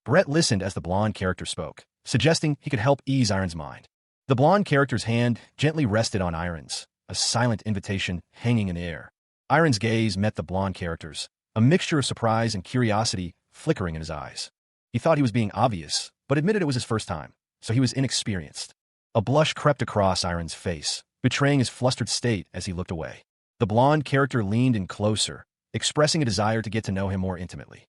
Brett listened as the blonde character spoke, suggesting he could help ease Iron's mind. The blonde character's hand gently rested on Iron's, a silent invitation hanging in the air. Iron's gaze met the blonde character's, a mixture of surprise and curiosity flickering in his eyes. He thought he was being obvious, but admitted it was his first time, so he was inexperienced. A blush crept across Iron's face, betraying his flustered state as he looked away. The blonde character leaned in closer, expressing a desire to get to know him more intimately.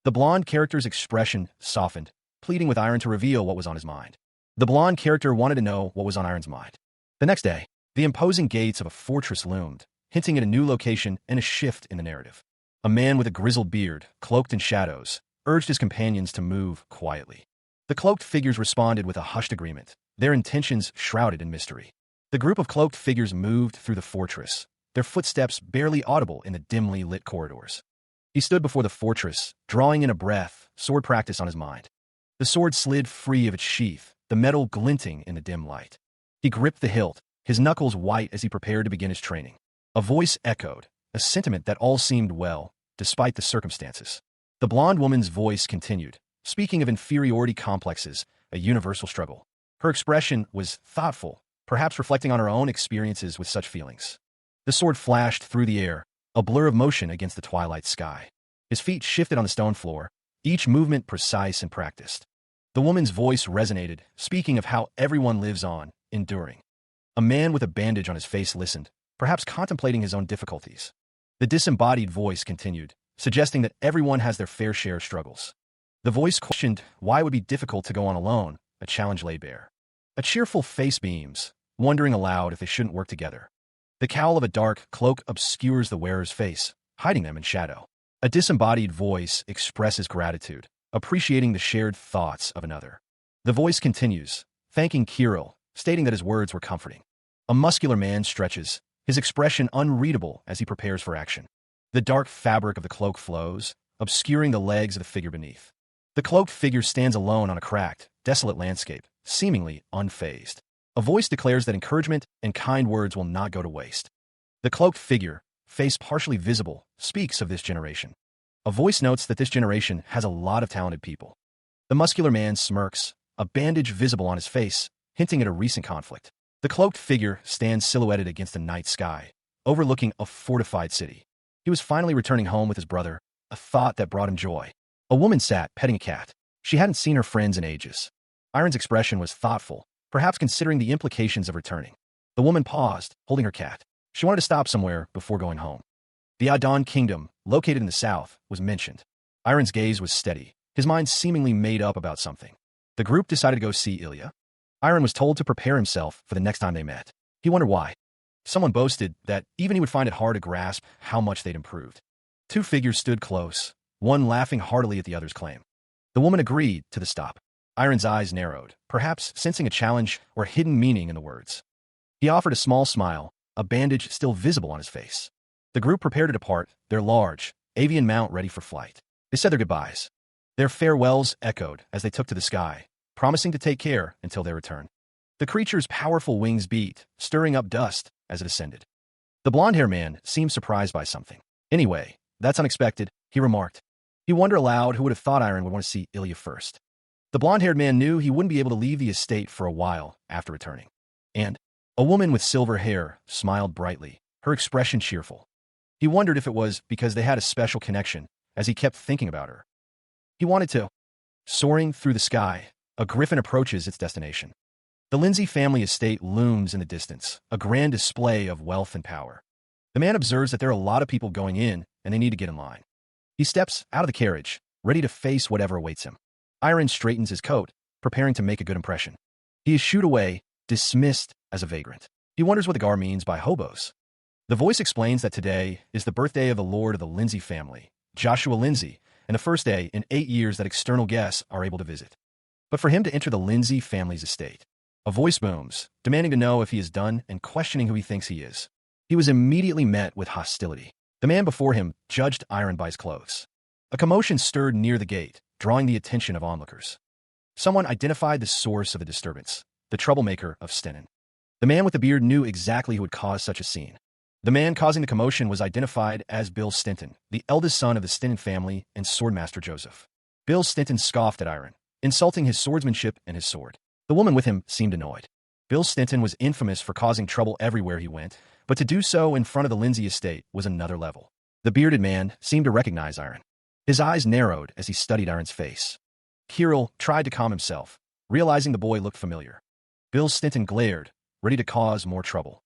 The blonde character's expression softened, pleading with Iron to reveal what was on his mind. The blonde character wanted to know what was on Iron's mind. The next day, the imposing gates of a fortress loomed, hinting at a new location and a shift in the narrative. A man with a grizzled beard, cloaked in shadows, urged his companions to move quietly. The cloaked figures responded with a hushed agreement, their intentions shrouded in mystery. The group of cloaked figures moved through the fortress, their footsteps barely audible in the dimly lit corridors. He stood before the fortress, drawing in a breath, sword practice on his mind. The sword slid free of its sheath, the metal glinting in the dim light. He gripped the hilt, his knuckles white as he prepared to begin his training. A voice echoed, a sentiment that all seemed well, despite the circumstances. The blonde woman's voice continued, speaking of inferiority complexes, a universal struggle. Her expression was thoughtful, perhaps reflecting on her own experiences with such feelings. The sword flashed through the air, a blur of motion against the twilight sky. His feet shifted on the stone floor, each movement precise and practiced. The woman's voice resonated, speaking of how everyone lives on, enduring. A man with a bandage on his face listened, perhaps contemplating his own difficulties. The disembodied voice continued, suggesting that everyone has their fair share of struggles. The voice questioned why it would be difficult to go on alone, a challenge laid bare. A cheerful face beams, wondering aloud if they shouldn't work together. The cowl of a dark cloak obscures the wearer's face, hiding them in shadow. A disembodied voice expresses gratitude, appreciating the shared thoughts of another. The voice continues, thanking Kirill, stating that his words were comforting. A muscular man stretches, his expression unreadable as he prepares for action. The dark fabric of the cloak flows, obscuring the legs of the figure beneath. The cloaked figure stands alone on a cracked, desolate landscape, seemingly unfazed. A voice declares that encouragement and kind words will not go to waste. The cloaked figure, face partially visible, speaks of this generation. A voice notes that this generation has a lot of talented people. The muscular man smirks, a bandage visible on his face, hinting at a recent conflict. The cloaked figure stands silhouetted against the night sky, overlooking a fortified city. He was finally returning home with his brother, a thought that brought him joy. A woman sat, petting a cat. She hadn't seen her friends in ages. Iron's expression was thoughtful, perhaps considering the implications of returning. The woman paused, holding her cat. She wanted to stop somewhere before going home. The Adon Kingdom, located in the south, was mentioned. Iron's gaze was steady, his mind seemingly made up about something. The group decided to go see Ilya. Iron was told to prepare himself for the next time they met. He wondered why. Someone boasted that even he would find it hard to grasp how much they'd improved. Two figures stood close, one laughing heartily at the other's claim. The woman agreed to the stop. Iron's eyes narrowed, perhaps sensing a challenge or hidden meaning in the words. He offered a small smile, a bandage still visible on his face. The group prepared to depart, their large, avian mount ready for flight. They said their goodbyes. Their farewells echoed as they took to the sky, promising to take care until their return. The creature's powerful wings beat, stirring up dust as it ascended. The blonde-haired man seemed surprised by something. Anyway, that's unexpected, he remarked. He wondered aloud who would have thought Iron would want to see Ilya first. The blonde-haired man knew he wouldn't be able to leave the estate for a while after returning. And a woman with silver hair smiled brightly, her expression cheerful. He wondered if it was because they had a special connection, as he kept thinking about her. He wanted to. Soaring through the sky, a griffin approaches its destination. The Lindsay family estate looms in the distance, a grand display of wealth and power. The man observes that there are a lot of people going in, and they need to get in line. He steps out of the carriage, ready to face whatever awaits him. Iron straightens his coat, preparing to make a good impression. He is shooed away, dismissed as a vagrant. He wonders what the gar means by hobos. The voice explains that today is the birthday of the lord of the Lindsay family, Joshua Lindsay, and the first day in 8 years that external guests are able to visit. But for him to enter the Lindsay family's estate, a voice booms, demanding to know if he is done and questioning who he thinks he is. He was immediately met with hostility. The man before him judged Iron by his clothes. A commotion stirred near the gate, drawing the attention of onlookers. Someone identified the source of the disturbance, the troublemaker of Stennin. The man with the beard knew exactly who had caused such a scene. The man causing the commotion was identified as Bill Stinton, the eldest son of the Stinton family and swordmaster Joseph. Bill Stinton scoffed at Iron, insulting his swordsmanship and his sword. The woman with him seemed annoyed. Bill Stinton was infamous for causing trouble everywhere he went, but to do so in front of the Lindsay estate was another level. The bearded man seemed to recognize Iron. His eyes narrowed as he studied Iron's face. Kirill tried to calm himself, realizing the boy looked familiar. Bill Stinton glared, ready to cause more trouble.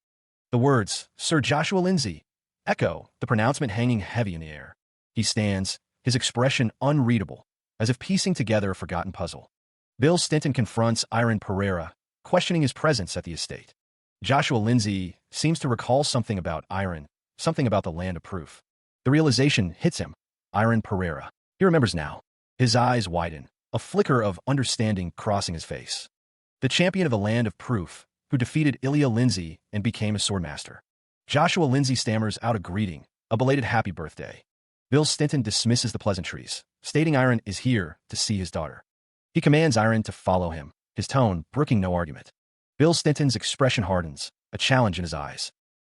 The words, Sir Joshua Lindsay, echo, the pronouncement hanging heavy in the air. He stands, his expression unreadable, as if piecing together a forgotten puzzle. Bill Stinton confronts Iron Pereira, questioning his presence at the estate. Joshua Lindsay seems to recall something about Iron, something about the land of proof. The realization hits him. Iron Pereira. He remembers now. His eyes widen, a flicker of understanding crossing his face. The champion of the land of proof, who defeated Ilya Lindsay and became a swordmaster. Joshua Lindsay stammers out a greeting, a belated happy birthday. Bill Stinton dismisses the pleasantries, stating Iron is here to see his daughter. He commands Iron to follow him, his tone brooking no argument. Bill Stinton's expression hardens, a challenge in his eyes.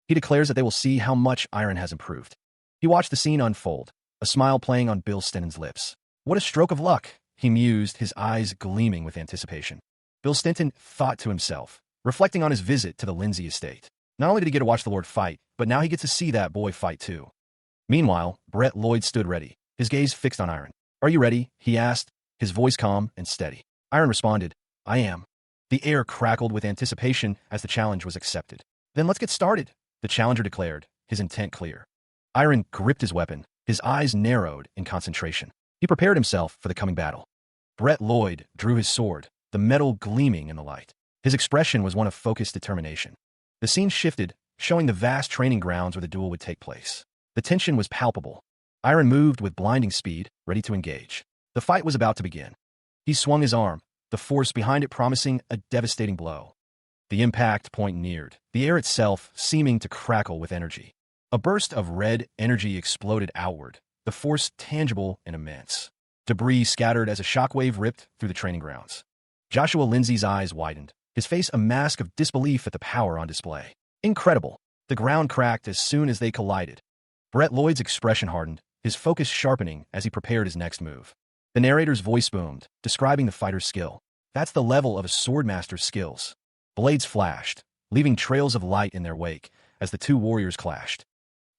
He declares that they will see how much Iron has improved. He watched the scene unfold, a smile playing on Bill Stinton's lips. What a stroke of luck, he mused, his eyes gleaming with anticipation. Bill Stinton thought to himself, reflecting on his visit to the Lindsay estate. Not only did he get to watch the Lord fight, but now he gets to see that boy fight too. Meanwhile, Brett Lloyd stood ready, his gaze fixed on Iron. Are you ready? He asked, his voice calm and steady. Iron responded, I am. The air crackled with anticipation as the challenge was accepted. Then let's get started, the challenger declared, his intent clear. Iron gripped his weapon, his eyes narrowed in concentration. He prepared himself for the coming battle. Brett Lloyd drew his sword, the metal gleaming in the light. His expression was one of focused determination. The scene shifted, showing the vast training grounds where the duel would take place. The tension was palpable. Iron moved with blinding speed, ready to engage. The fight was about to begin. He swung his arm, the force behind it promising a devastating blow. The impact point neared, the air itself seeming to crackle with energy. A burst of red energy exploded outward, the force tangible and immense. Debris scattered as a shockwave ripped through the training grounds. Joshua Lindsay's eyes widened, his face a mask of disbelief at the power on display. Incredible. The ground cracked as soon as they collided. Brett Lloyd's expression hardened, his focus sharpening as he prepared his next move. The narrator's voice boomed, describing the fighter's skill. That's the level of a swordmaster's skills. Blades flashed, leaving trails of light in their wake as the two warriors clashed.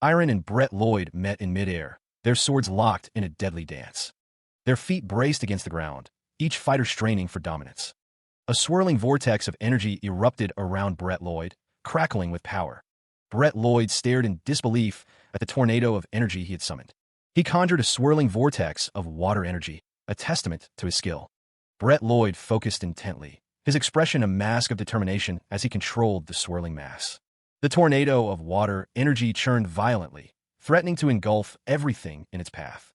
Iron and Brett Lloyd met in midair, their swords locked in a deadly dance. Their feet braced against the ground, each fighter straining for dominance. A swirling vortex of energy erupted around Brett Lloyd, crackling with power. Brett Lloyd stared in disbelief at the tornado of energy he had summoned. He conjured a swirling vortex of water energy, a testament to his skill. Brett Lloyd focused intently, his expression a mask of determination as he controlled the swirling mass. The tornado of water energy churned violently, threatening to engulf everything in its path.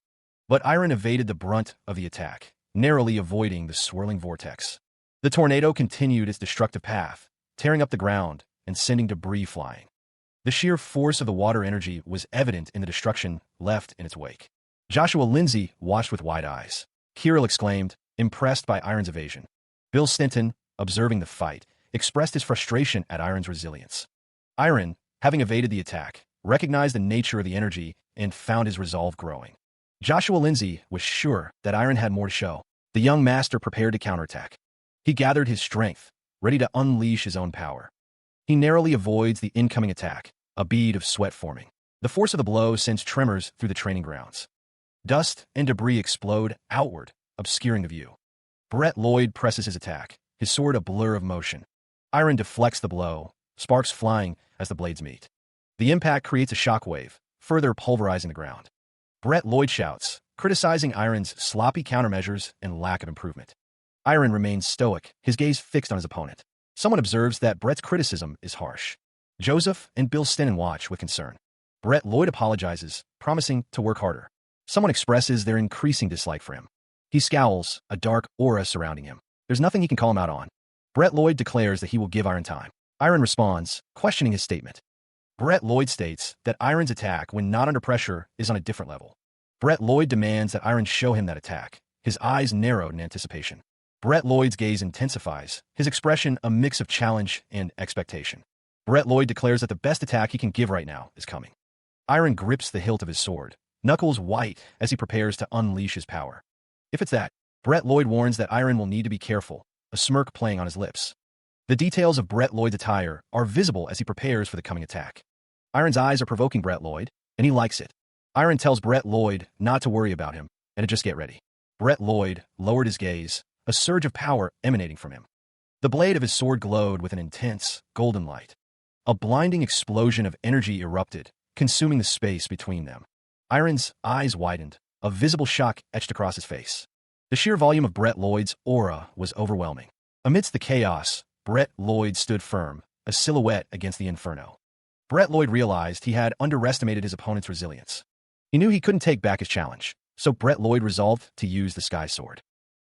But Iron evaded the brunt of the attack, narrowly avoiding the swirling vortex. The tornado continued its destructive path, tearing up the ground and sending debris flying. The sheer force of the water energy was evident in the destruction left in its wake. Joshua Lindsay watched with wide eyes. Kirill exclaimed, impressed by Iron's evasion. Bill Stinton, observing the fight, expressed his frustration at Iron's resilience. Iron, having evaded the attack, recognized the nature of the energy and found his resolve growing. Joshua Lindsay was sure that Iron had more to show. The young master prepared to counterattack. He gathered his strength, ready to unleash his own power. He narrowly avoids the incoming attack, a bead of sweat forming. The force of the blow sends tremors through the training grounds. Dust and debris explode outward, obscuring the view. Brett Lloyd presses his attack, his sword a blur of motion. Iron deflects the blow, sparks flying as the blades meet. The impact creates a shockwave, further pulverizing the ground. Brett Lloyd shouts, criticizing Iron's sloppy countermeasures and lack of improvement. Iron remains stoic, his gaze fixed on his opponent. Someone observes that Brett's criticism is harsh. Joseph and Bill Stinton watch with concern. Brett Lloyd apologizes, promising to work harder. Someone expresses their increasing dislike for him. He scowls, a dark aura surrounding him. There's nothing he can call him out on. Brett Lloyd declares that he will give Iron time. Iron responds, questioning his statement. Brett Lloyd states that Iron's attack, when not under pressure, is on a different level. Brett Lloyd demands that Iron show him that attack, his eyes narrowed in anticipation. Brett Lloyd's gaze intensifies, his expression a mix of challenge and expectation. Brett Lloyd declares that the best attack he can give right now is coming. Iron grips the hilt of his sword, knuckles white as he prepares to unleash his power. If it's that, Brett Lloyd warns that Iron will need to be careful, a smirk playing on his lips. The details of Brett Lloyd's attire are visible as he prepares for the coming attack. Iron's eyes are provoking Brett Lloyd, and he likes it. Iron tells Brett Lloyd not to worry about him, and to just get ready. Brett Lloyd lowered his gaze, a surge of power emanating from him. The blade of his sword glowed with an intense, golden light. A blinding explosion of energy erupted, consuming the space between them. Iron's eyes widened, a visible shock etched across his face. The sheer volume of Brett Lloyd's aura was overwhelming. Amidst the chaos, Brett Lloyd stood firm, a silhouette against the inferno. Brett Lloyd realized he had underestimated his opponent's resilience. He knew he couldn't take back his challenge, so Brett Lloyd resolved to use the sky sword.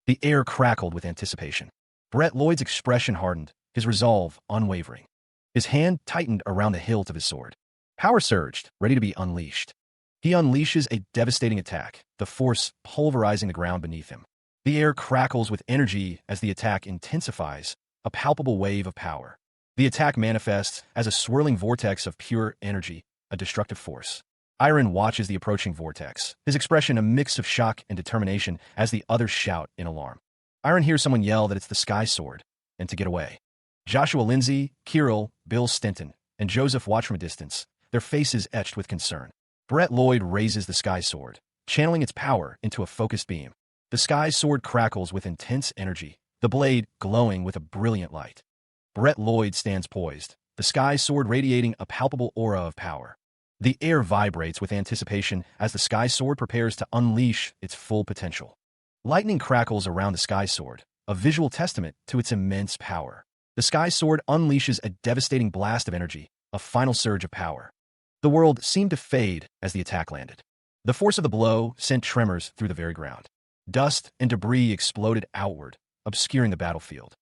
The air crackled with anticipation. Brett Lloyd's expression hardened, his resolve unwavering. His hand tightened around the hilt of his sword. Power surged, ready to be unleashed. He unleashes a devastating attack, the force pulverizing the ground beneath him. The air crackles with energy as the attack intensifies, a palpable wave of power. The attack manifests as a swirling vortex of pure energy, a destructive force. Iron watches the approaching vortex, his expression a mix of shock and determination as the others shout in alarm. Iron hears someone yell that it's the sky sword, and to get away. Joshua Lindsay, Kirill, Bill Stinton, and Joseph watch from a distance, their faces etched with concern. Brett Lloyd raises the sky sword, channeling its power into a focused beam. The sky sword crackles with intense energy, the blade glowing with a brilliant light. Brett Lloyd stands poised, the sky sword radiating a palpable aura of power. The air vibrates with anticipation as the sky sword prepares to unleash its full potential. Lightning crackles around the sky sword, a visual testament to its immense power. The sky sword unleashes a devastating blast of energy, a final surge of power. The world seemed to fade as the attack landed. The force of the blow sent tremors through the very ground. Dust and debris exploded outward, obscuring the battlefield.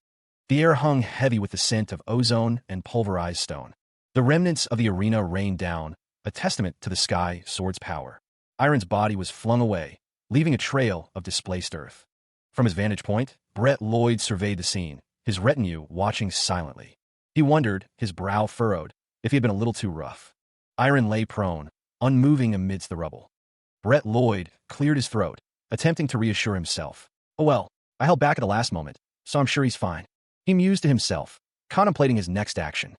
The air hung heavy with the scent of ozone and pulverized stone. The remnants of the arena rained down, a testament to the sky sword's power. Iron's body was flung away, leaving a trail of displaced earth. From his vantage point, Brett Lloyd surveyed the scene, his retinue watching silently. He wondered, his brow furrowed, if he had been a little too rough. Iron lay prone, unmoving amidst the rubble. Brett Lloyd cleared his throat, attempting to reassure himself. Oh well, I held back at the last moment, so I'm sure he's fine. He mused to himself, contemplating his next action.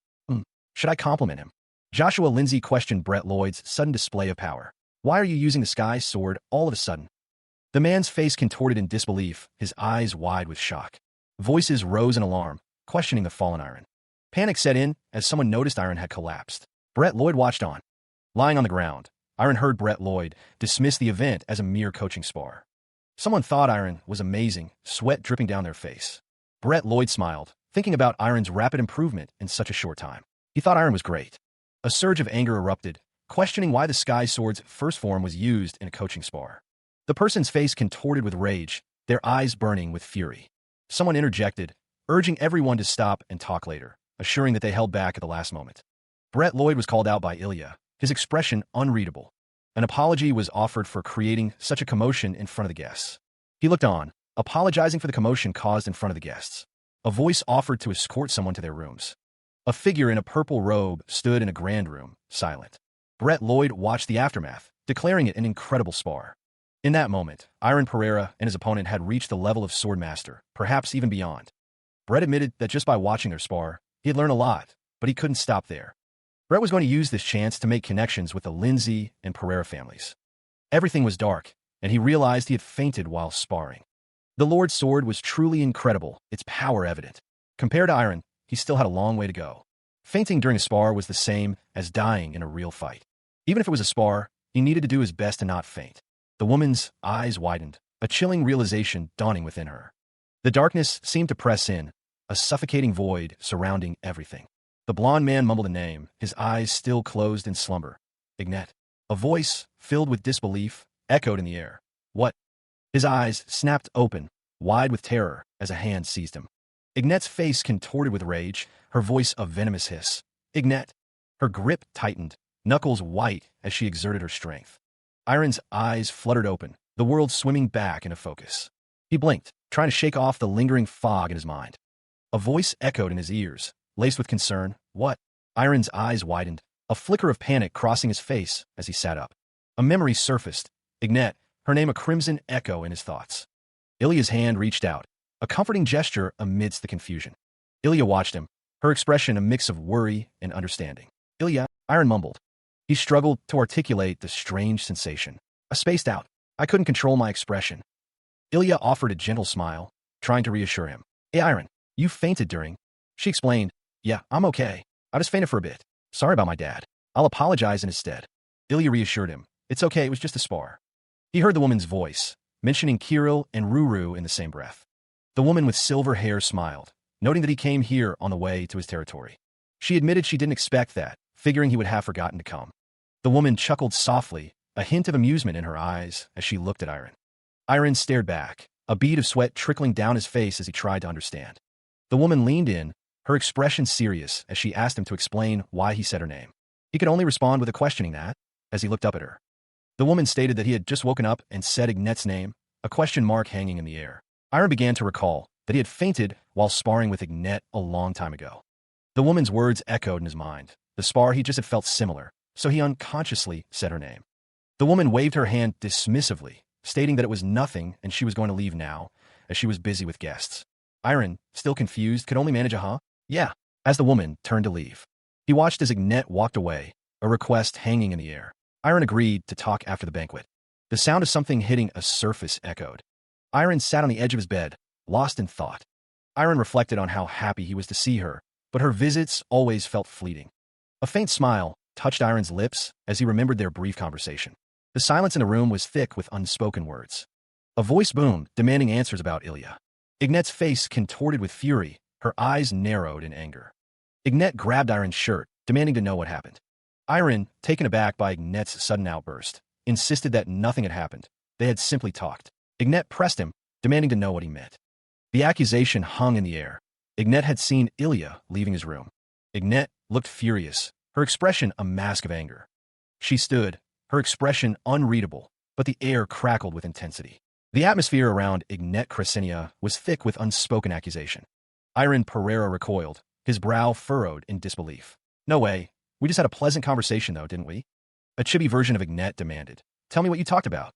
Should I compliment him? Joshua Lindsay questioned Brett Lloyd's sudden display of power. Why are you using the sky sword all of a sudden? The man's face contorted in disbelief, his eyes wide with shock. Voices rose in alarm, questioning the fallen Iron. Panic set in as someone noticed Iron had collapsed. Brett Lloyd watched on. Lying on the ground, Iron heard Brett Lloyd dismiss the event as a mere coaching spar. Someone thought Iron was amazing, sweat dripping down their face. Brett Lloyd smiled, thinking about Iron's rapid improvement in such a short time. He thought Iron was great. A surge of anger erupted, questioning why the Sky Sword's first form was used in a coaching spar. The person's face contorted with rage, their eyes burning with fury. Someone interjected, urging everyone to stop and talk later, assuring that they held back at the last moment. Brett Lloyd was called out by Ilya, his expression unreadable. An apology was offered for creating such a commotion in front of the guests. He looked on, apologizing for the commotion caused in front of the guests. A voice offered to escort someone to their rooms. A figure in a purple robe stood in a grand room, silent. Brett Lloyd watched the aftermath, declaring it an incredible spar. In that moment, Iron Pereira and his opponent had reached the level of sword master, perhaps even beyond. Brett admitted that just by watching their spar, he had learned a lot, but he couldn't stop there. Brett was going to use this chance to make connections with the Lindsay and Pereira families. Everything was dark, and he realized he had fainted while sparring. The Lord's sword was truly incredible, its power evident. Compared to Iron, he still had a long way to go. Fainting during a spar was the same as dying in a real fight. Even if it was a spar, he needed to do his best to not faint. The woman's eyes widened, a chilling realization dawning within her. The darkness seemed to press in, a suffocating void surrounding everything. The blond man mumbled a name, his eyes still closed in slumber. Ignat. A voice, filled with disbelief, echoed in the air. What? His eyes snapped open, wide with terror, as a hand seized him. Ignat's face contorted with rage, her voice a venomous hiss. Ignat. Her grip tightened, knuckles white as she exerted her strength. Iron's eyes fluttered open, the world swimming back into focus. He blinked, trying to shake off the lingering fog in his mind. A voice echoed in his ears, laced with concern. What? Iron's eyes widened, a flicker of panic crossing his face as he sat up. A memory surfaced. Ignat, her name a crimson echo in his thoughts. Ilya's hand reached out, a comforting gesture amidst the confusion. Ilya watched him, her expression a mix of worry and understanding. Ilya, Iron mumbled. He struggled to articulate the strange sensation. I spaced out. I couldn't control my expression. Ilya offered a gentle smile, trying to reassure him. Hey, Iron, you fainted during... She explained. Yeah, I'm okay. I just fainted for a bit. Sorry about my dad. I'll apologize in his stead. Ilya reassured him. It's okay, it was just a spar. He heard the woman's voice, mentioning Kirill and Ruru in the same breath. The woman with silver hair smiled, noting that he came here on the way to his territory. She admitted she didn't expect that, figuring he would have forgotten to come. The woman chuckled softly, a hint of amusement in her eyes as she looked at Iron. Iron stared back, a bead of sweat trickling down his face as he tried to understand. The woman leaned in, her expression serious as she asked him to explain why he said her name. He could only respond with a questioning that, as he looked up at her. The woman stated that he had just woken up and said Ignat's name, a question mark hanging in the air. Iron began to recall that he had fainted while sparring with Ignat a long time ago. The woman's words echoed in his mind. The spar he just had felt similar, so he unconsciously said her name. The woman waved her hand dismissively, stating that it was nothing and she was going to leave now, as she was busy with guests. Iron, still confused, could only manage a huh? Yeah, as the woman turned to leave. He watched as Ignat walked away, a request hanging in the air. Iron agreed to talk after the banquet. The sound of something hitting a surface echoed. Iron sat on the edge of his bed, lost in thought. Iron reflected on how happy he was to see her, but her visits always felt fleeting. A faint smile touched Iron's lips as he remembered their brief conversation. The silence in the room was thick with unspoken words. A voice boomed, demanding answers about Ilya. Ignat's face contorted with fury, her eyes narrowed in anger. Ignat grabbed Iron's shirt, demanding to know what happened. Iron, taken aback by Ignat's sudden outburst, insisted that nothing had happened. They had simply talked. Ignat pressed him, demanding to know what he meant. The accusation hung in the air. Ignat had seen Ilya leaving his room. Ignat looked furious, her expression a mask of anger. She stood, her expression unreadable, but the air crackled with intensity. The atmosphere around Ignat Crescenia was thick with unspoken accusation. Iron Pereira recoiled, his brow furrowed in disbelief. No way. We just had a pleasant conversation, though, didn't we? A chibi version of Ignat demanded. Tell me what you talked about.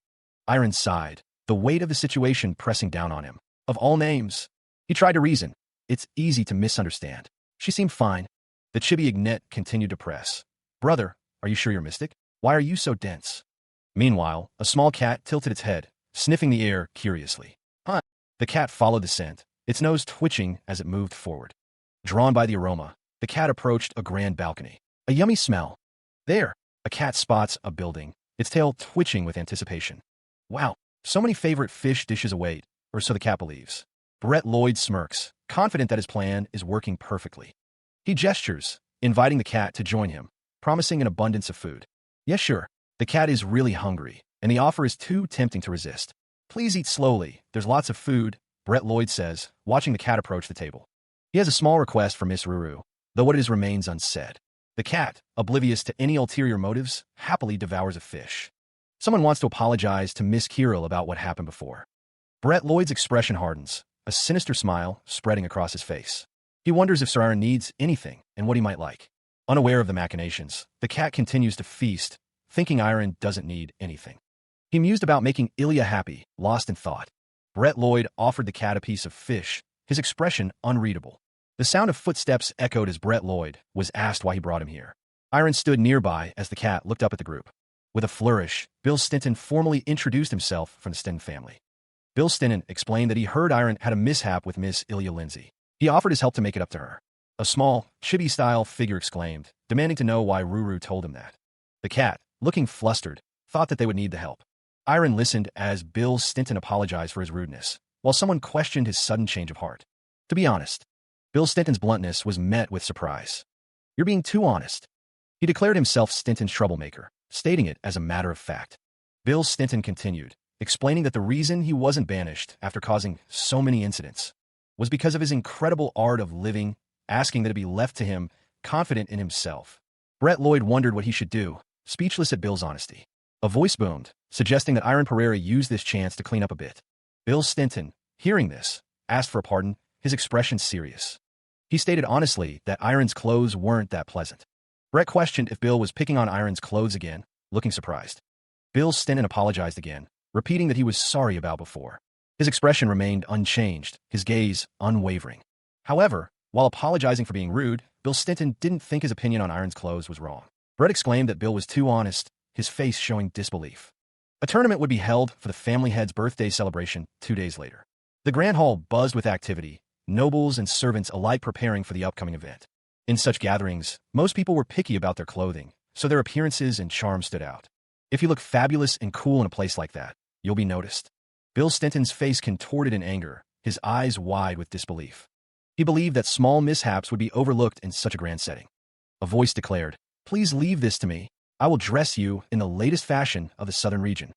Iron sighed, the weight of the situation pressing down on him. Of all names. He tried to reason. It's easy to misunderstand. She seemed fine. The chibi Ignat continued to press. Brother, are you sure you're Mystic? Why are you so dense? Meanwhile, a small cat tilted its head, sniffing the air curiously. Huh. The cat followed the scent, its nose twitching as it moved forward. Drawn by the aroma, the cat approached a grand balcony. A yummy smell. There, a cat spots a building, its tail twitching with anticipation. Wow, So many favorite fish dishes await, or so the cat believes. Brett Lloyd smirks, confident that his plan is working perfectly. He gestures, inviting the cat to join him, promising an abundance of food. Yes, sure. The cat is really hungry, and the offer is too tempting to resist. Please eat slowly. There's lots of food, Brett Lloyd says, watching the cat approach the table. He has a small request for Miss Ruru, though what it is remains unsaid. The cat, oblivious to any ulterior motives, happily devours a fish. Someone wants to apologize to Miss Kirill about what happened before. Brett Lloyd's expression hardens, a sinister smile spreading across his face. He wonders if Sir Aaron needs anything and what he might like. Unaware of the machinations, the cat continues to feast, thinking Aaron doesn't need anything. He mused about making Ilya happy, lost in thought. Brett Lloyd offered the cat a piece of fish, his expression unreadable. The sound of footsteps echoed as Brett Lloyd was asked why he brought him here. Aaron stood nearby as the cat looked up at the group. With a flourish, Bill Stinton formally introduced himself from the Stinton family. Bill Stinton explained that he heard Aaron had a mishap with Miss Ilya Lindsay. He offered his help to make it up to her. A small, chibi-style figure exclaimed, demanding to know why Ruru told him that. The cat, looking flustered, thought that they would need the help. Aaron listened as Bill Stinton apologized for his rudeness, while someone questioned his sudden change of heart. To be honest, Bill Stinton's bluntness was met with surprise. You're being too honest. He declared himself Stinton's troublemaker, stating it as a matter of fact. Bill Stinton continued, explaining that the reason he wasn't banished after causing so many incidents was because of his incredible art of living, asking that it be left to him, confident in himself. Brett Lloyd wondered what he should do, speechless at Bill's honesty. A voice boomed, suggesting that Aaron Pereira use this chance to clean up a bit. Bill Stinton, hearing this, asked for a pardon, his expression serious. He stated honestly that Aaron's clothes weren't that pleasant. Brett questioned if Bill was picking on Aaron's clothes again, looking surprised. Bill Stinton apologized again, repeating that he was sorry about before. His expression remained unchanged, his gaze unwavering. However, while apologizing for being rude, Bill Stinton didn't think his opinion on Aaron's clothes was wrong. Brett exclaimed that Bill was too honest, his face showing disbelief. A tournament would be held for the family head's birthday celebration 2 days later. The grand hall buzzed with activity, nobles and servants alike preparing for the upcoming event. In such gatherings, most people were picky about their clothing, so their appearances and charm stood out. If you look fabulous and cool in a place like that, you'll be noticed. Bill Stinton's face contorted in anger, his eyes wide with disbelief. He believed that small mishaps would be overlooked in such a grand setting. A voice declared, "Please leave this to me. I will dress you in the latest fashion of the southern region."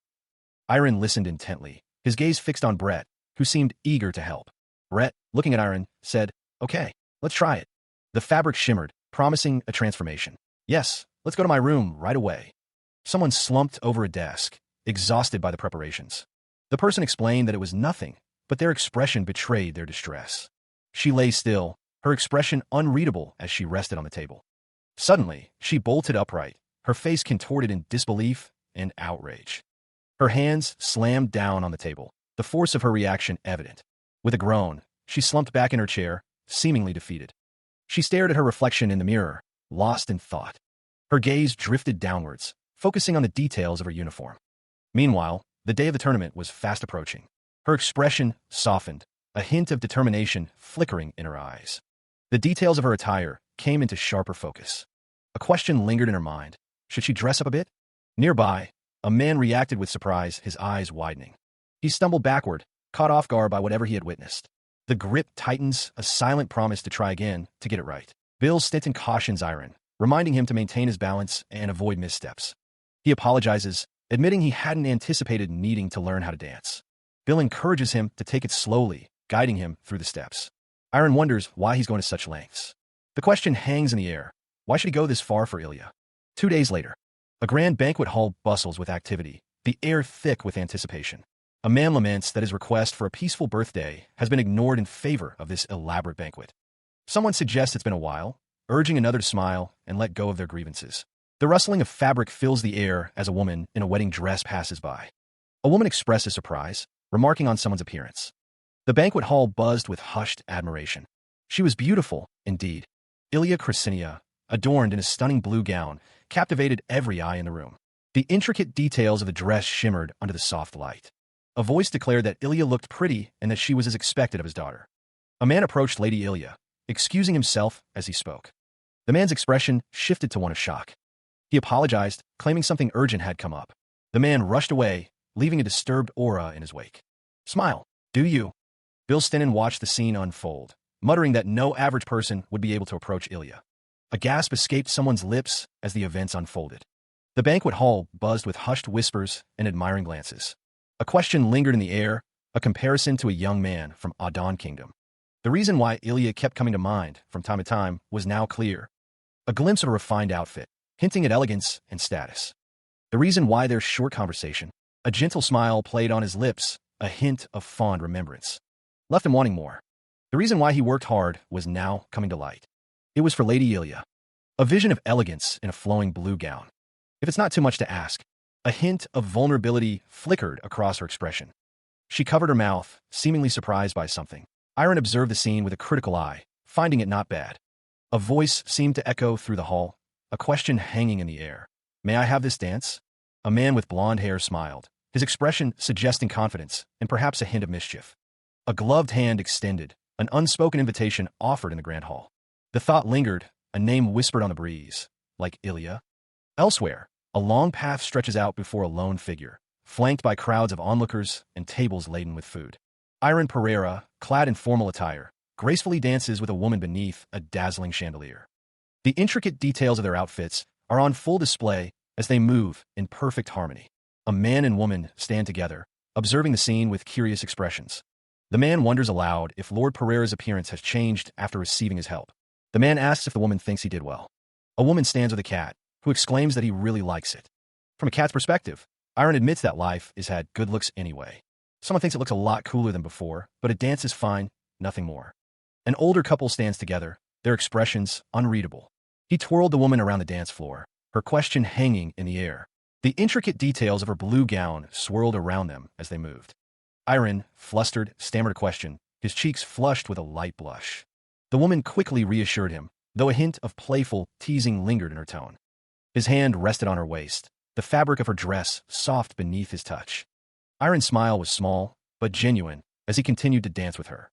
Aaron listened intently, his gaze fixed on Brett, who seemed eager to help. Brett, looking at Aaron, said, "Okay, let's try it." The fabric shimmered, promising a transformation. "Yes, let's go to my room right away." Someone slumped over a desk, exhausted by the preparations. The person explained that it was nothing, but their expression betrayed their distress. She lay still, her expression unreadable as she rested on the table. Suddenly, she bolted upright, her face contorted in disbelief and outrage. Her hands slammed down on the table, the force of her reaction evident. With a groan, she slumped back in her chair, seemingly defeated. She stared at her reflection in the mirror, lost in thought. Her gaze drifted downwards, focusing on the details of her uniform. Meanwhile, the day of the tournament was fast approaching. Her expression softened, a hint of determination flickering in her eyes. The details of her attire came into sharper focus. A question lingered in her mind. Should she dress up a bit? Nearby, a man reacted with surprise, his eyes widening. He stumbled backward, caught off guard by whatever he had witnessed. The grip tightens, a silent promise to try again, to get it right. Bill Stinton cautions Aaron, reminding him to maintain his balance and avoid missteps. He apologizes, admitting he hadn't anticipated needing to learn how to dance. Bill encourages him to take it slowly, guiding him through the steps. Aaron wonders why he's going to such lengths. The question hangs in the air. Why should he go this far for Ilya? 2 days later, a grand banquet hall bustles with activity, the air thick with anticipation. A man laments that his request for a peaceful birthday has been ignored in favor of this elaborate banquet. Someone suggests it's been a while, urging another to smile and let go of their grievances. The rustling of fabric fills the air as a woman in a wedding dress passes by. A woman expresses surprise, remarking on someone's appearance. The banquet hall buzzed with hushed admiration. She was beautiful, indeed. Ilya Krasinia, adorned in a stunning blue gown, captivated every eye in the room. The intricate details of the dress shimmered under the soft light. A voice declared that Ilya looked pretty and that she was as expected of his daughter. A man approached Lady Ilya, excusing himself as he spoke. The man's expression shifted to one of shock. He apologized, claiming something urgent had come up. The man rushed away, leaving a disturbed aura in his wake. Smile, do you? Bill Stinnen watched the scene unfold, muttering that no average person would be able to approach Ilya. A gasp escaped someone's lips as the events unfolded. The banquet hall buzzed with hushed whispers and admiring glances. A question lingered in the air, a comparison to a young man from Adon Kingdom. The reason why Ilya kept coming to mind from time to time was now clear. A glimpse of a refined outfit, hinting at elegance and status. The reason why their short conversation, a gentle smile played on his lips, a hint of fond remembrance, left him wanting more. The reason why he worked hard was now coming to light. It was for Lady Ilya. A vision of elegance in a flowing blue gown. If it's not too much to ask, a hint of vulnerability flickered across her expression. She covered her mouth, seemingly surprised by something. Iron observed the scene with a critical eye, finding it not bad. A voice seemed to echo through the hall, a question hanging in the air. May I have this dance? A man with blonde hair smiled, his expression suggesting confidence and perhaps a hint of mischief. A gloved hand extended, an unspoken invitation offered in the grand hall. The thought lingered, a name whispered on the breeze, like Ilya. Elsewhere, a long path stretches out before a lone figure, flanked by crowds of onlookers and tables laden with food. Iron Pereira, clad in formal attire, gracefully dances with a woman beneath a dazzling chandelier. The intricate details of their outfits are on full display as they move in perfect harmony. A man and woman stand together, observing the scene with curious expressions. The man wonders aloud if Lord Pereira's appearance has changed after receiving his help. The man asks if the woman thinks he did well. A woman stands with a cat, who exclaims that he really likes it. From a cat's perspective, Iron admits that life is had good looks anyway. Someone thinks it looks a lot cooler than before, but a dance is fine, nothing more. An older couple stands together, their expressions unreadable. He twirled the woman around the dance floor, her question hanging in the air. The intricate details of her blue gown swirled around them as they moved. Iron, flustered, stammered a question, his cheeks flushed with a light blush. The woman quickly reassured him, though a hint of playful teasing lingered in her tone. His hand rested on her waist, the fabric of her dress soft beneath his touch. Iron's smile was small, but genuine, as he continued to dance with her.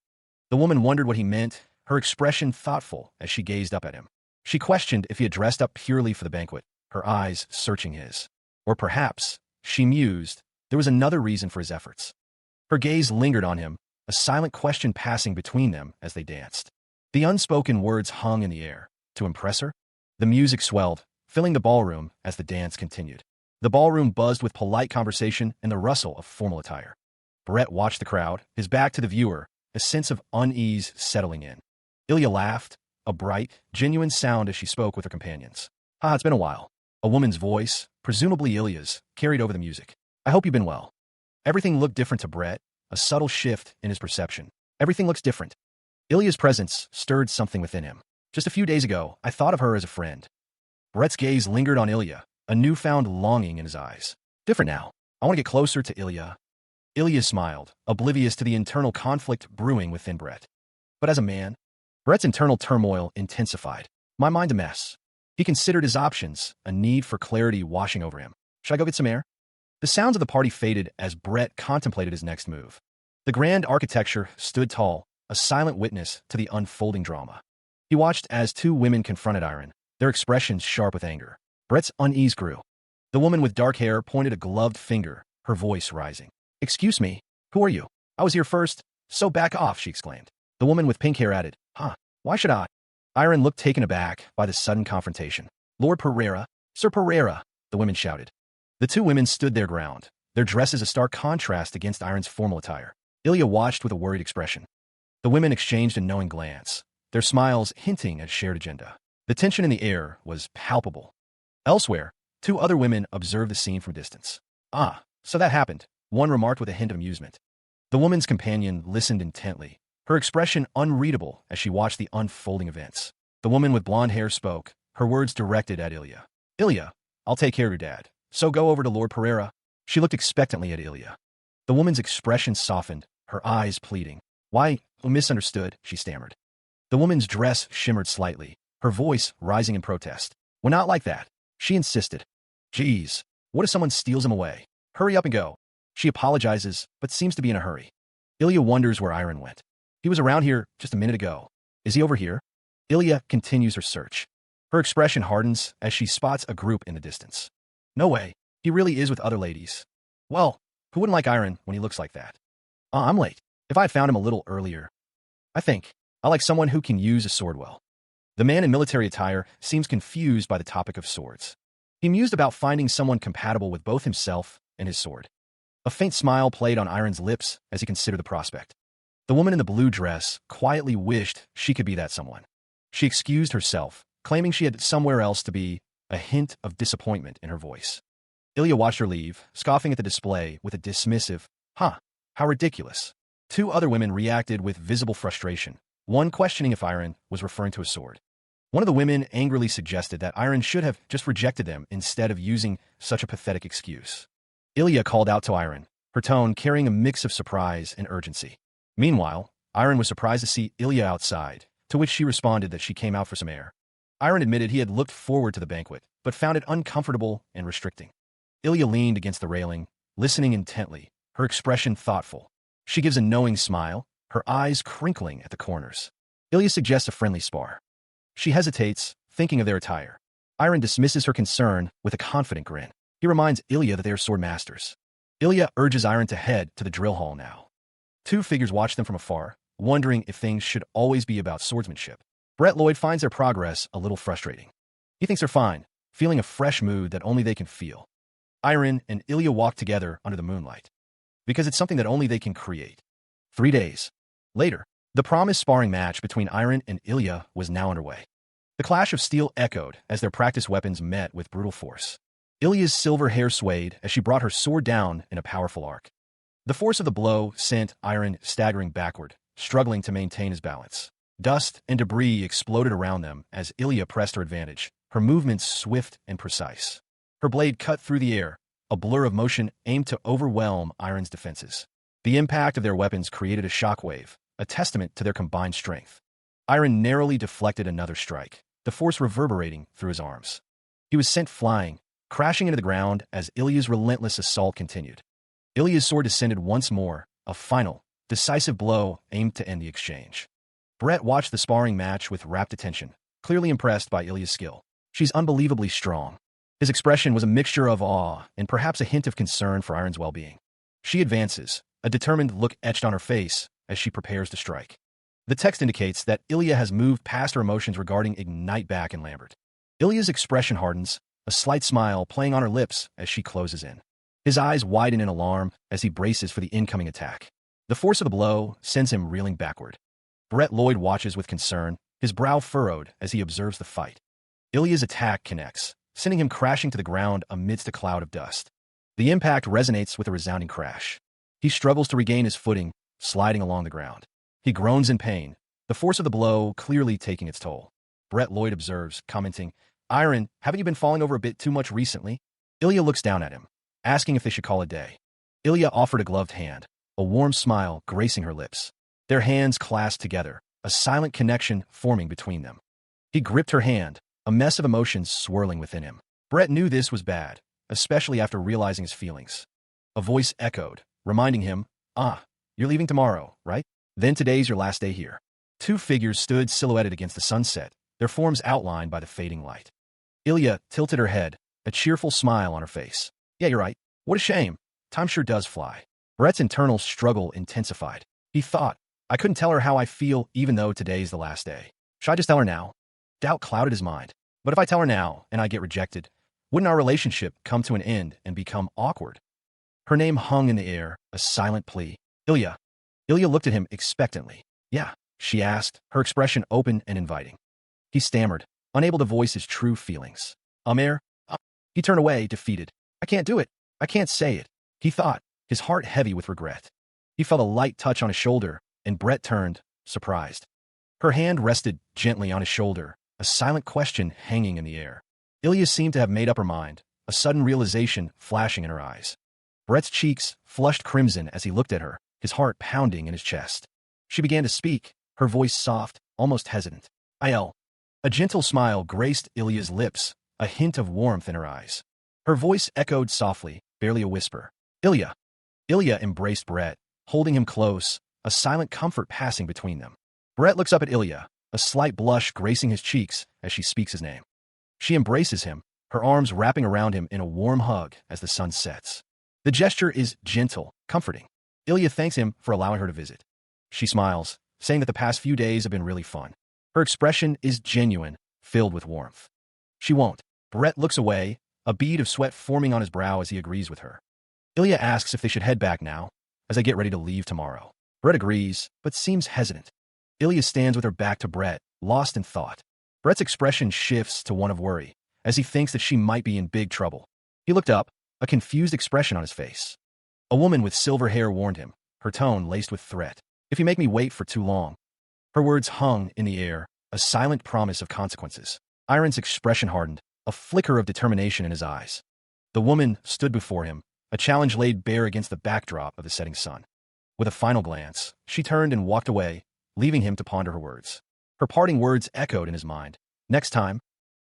The woman wondered what he meant, her expression thoughtful as she gazed up at him. She questioned if he had dressed up purely for the banquet, her eyes searching his. Or perhaps, she mused, there was another reason for his efforts. Her gaze lingered on him, a silent question passing between them as they danced. The unspoken words hung in the air. To impress her? The music swelled, filling the ballroom as the dance continued. The ballroom buzzed with polite conversation and the rustle of formal attire. Brett watched the crowd, his back to the viewer, a sense of unease settling in. Ilya laughed, a bright, genuine sound as she spoke with her companions. It's been a while. A woman's voice, presumably Ilya's, carried over the music. I hope you've been well. Everything looked different to Brett, a subtle shift in his perception. Everything looks different. Ilya's presence stirred something within him. Just a few days ago, I thought of her as a friend. Brett's gaze lingered on Ilya, a newfound longing in his eyes. Different now. I want to get closer to Ilya. Ilya smiled, oblivious to the internal conflict brewing within Brett. But as a man, Brett's internal turmoil intensified. My mind a mess. He considered his options, a need for clarity washing over him. Should I go get some air? The sounds of the party faded as Brett contemplated his next move. The grand architecture stood tall, a silent witness to the unfolding drama. He watched as two women confronted Iron, their expressions sharp with anger. Brett's unease grew. The woman with dark hair pointed a gloved finger, her voice rising. Excuse me, who are you? I was here first, so back off, she exclaimed. The woman with pink hair added, why should I? Iron looked taken aback by the sudden confrontation. Lord Pereira, Sir Pereira, the women shouted. The two women stood their ground, their dresses a stark contrast against Iron's formal attire. Ilya watched with a worried expression. The women exchanged a knowing glance, their smiles hinting at a shared agenda. The tension in the air was palpable. Elsewhere, two other women observed the scene from a distance. So that happened, one remarked with a hint of amusement. The woman's companion listened intently, her expression unreadable as she watched the unfolding events. The woman with blonde hair spoke, her words directed at Ilya. Ilya, I'll take care of your dad, so go over to Lord Pereira. She looked expectantly at Ilya. The woman's expression softened, her eyes pleading. Why, misunderstood, she stammered. The woman's dress shimmered slightly, her voice rising in protest. Well, not like that, she insisted. Geez, what if someone steals him away? Hurry up and go. She apologizes, but seems to be in a hurry. Ilya wonders where Iron went. He was around here just a minute ago. Is he over here? Ilya continues her search. Her expression hardens as she spots a group in the distance. No way, he really is with other ladies. Well, Who wouldn't like Iron when he looks like that? I'm late. If I had found him a little earlier. I think. I like someone who can use a sword well. The man in military attire seems confused by the topic of swords. He mused about finding someone compatible with both himself and his sword. A faint smile played on Iron's lips as he considered the prospect. The woman in the blue dress quietly wished she could be that someone. She excused herself, claiming she had somewhere else to be, a hint of disappointment in her voice. Ilya watched her leave, scoffing at the display with a dismissive, "Huh, how ridiculous." Two other women reacted with visible frustration, one questioning if Iron was referring to a sword. One of the women angrily suggested that Iron should have just rejected them instead of using such a pathetic excuse. Ilya called out to Iron, her tone carrying a mix of surprise and urgency. Meanwhile, Iron was surprised to see Ilya outside, to which she responded that she came out for some air. Iron admitted he had looked forward to the banquet, but found it uncomfortable and restricting. Ilya leaned against the railing, listening intently, her expression thoughtful. She gives a knowing smile, her eyes crinkling at the corners. Ilya suggests a friendly spar. She hesitates, thinking of their attire. Iron dismisses her concern with a confident grin. He reminds Ilya that they are sword masters. Ilya urges Iron to head to the drill hall now. Two figures watch them from afar, wondering if things should always be about swordsmanship. Brett Lloyd finds their progress a little frustrating. He thinks they're fine, feeling a fresh mood that only they can feel. Iron and Ilya walk together under the moonlight. Because it's something that only they can create. 3 days later, the promised sparring match between Iron and Ilya was now underway. The clash of steel echoed as their practice weapons met with brutal force. Ilya's silver hair swayed as she brought her sword down in a powerful arc. The force of the blow sent Iron staggering backward, struggling to maintain his balance. Dust and debris exploded around them as Ilya pressed her advantage, her movements swift and precise. Her blade cut through the air, a blur of motion aimed to overwhelm Iron's defenses. The impact of their weapons created a shockwave, a testament to their combined strength. Iron narrowly deflected another strike, the force reverberating through his arms. He was sent flying, crashing into the ground as Ilya's relentless assault continued. Ilya's sword descended once more, a final, decisive blow aimed to end the exchange. Brett watched the sparring match with rapt attention, clearly impressed by Ilya's skill. She's unbelievably strong. His expression was a mixture of awe and perhaps a hint of concern for Iron's well-being. She advances, a determined look etched on her face as she prepares to strike. The text indicates that Ilya has moved past her emotions regarding Ignite Back and Lambert. Ilya's expression hardens, a slight smile playing on her lips as she closes in. His eyes widen in alarm as he braces for the incoming attack. The force of the blow sends him reeling backward. Brett Lloyd watches with concern, his brow furrowed as he observes the fight. Ilya's attack connects, sending him crashing to the ground amidst a cloud of dust. The impact resonates with a resounding crash. He struggles to regain his footing, sliding along the ground. He groans in pain, the force of the blow clearly taking its toll. Brett Lloyd observes, commenting, "Iron, haven't you been falling over a bit too much recently?" Ilya looks down at him, asking if they should call it a day. Ilya offered a gloved hand, a warm smile gracing her lips. Their hands clasped together, a silent connection forming between them. He gripped her hand, a mess of emotions swirling within him. Brett knew this was bad, especially after realizing his feelings. A voice echoed, reminding him, "You're leaving tomorrow, right? Then today's your last day here." Two figures stood silhouetted against the sunset, their forms outlined by the fading light. Ilya tilted her head, a cheerful smile on her face. "Yeah, you're right. What a shame. Time sure does fly." Brett's internal struggle intensified. He thought, "I couldn't tell her how I feel even though today's the last day. Should I just tell her now?" Doubt clouded his mind. But if I tell her now and I get rejected, wouldn't our relationship come to an end and become awkward? Her name hung in the air, a silent plea. "Ilya." Ilya looked at him expectantly. "Yeah," she asked, her expression open and inviting. He stammered, unable to voice his true feelings. "Amer?" He turned away, defeated. "I can't do it. I can't say it," he thought, his heart heavy with regret. He felt a light touch on his shoulder, and Brett turned, surprised. Her hand rested gently on his shoulder, a silent question hanging in the air. Ilya seemed to have made up her mind, a sudden realization flashing in her eyes. Brett's cheeks flushed crimson as he looked at her, his heart pounding in his chest. She began to speak, her voice soft, almost hesitant. "Il." A gentle smile graced Ilya's lips, a hint of warmth in her eyes. Her voice echoed softly, barely a whisper. "Ilya." Ilya embraced Brett, holding him close, a silent comfort passing between them. Brett looks up at Ilya, a slight blush gracing his cheeks as she speaks his name. She embraces him, her arms wrapping around him in a warm hug as the sun sets. The gesture is gentle, comforting. Ilya thanks him for allowing her to visit. She smiles, saying that the past few days have been really fun. Her expression is genuine, filled with warmth. She won't. Brett looks away, a bead of sweat forming on his brow as he agrees with her. Ilya asks if they should head back now, as they get ready to leave tomorrow. Brett agrees, but seems hesitant. Ilya stands with her back to Brett, lost in thought. Brett's expression shifts to one of worry, as he thinks that she might be in big trouble. He looked up, a confused expression on his face. A woman with silver hair warned him, her tone laced with threat. "If you make me wait for too long." Her words hung in the air, a silent promise of consequences. Iron's expression hardened, a flicker of determination in his eyes. The woman stood before him, a challenge laid bare against the backdrop of the setting sun. With a final glance, she turned and walked away, leaving him to ponder her words. Her parting words echoed in his mind. Next time.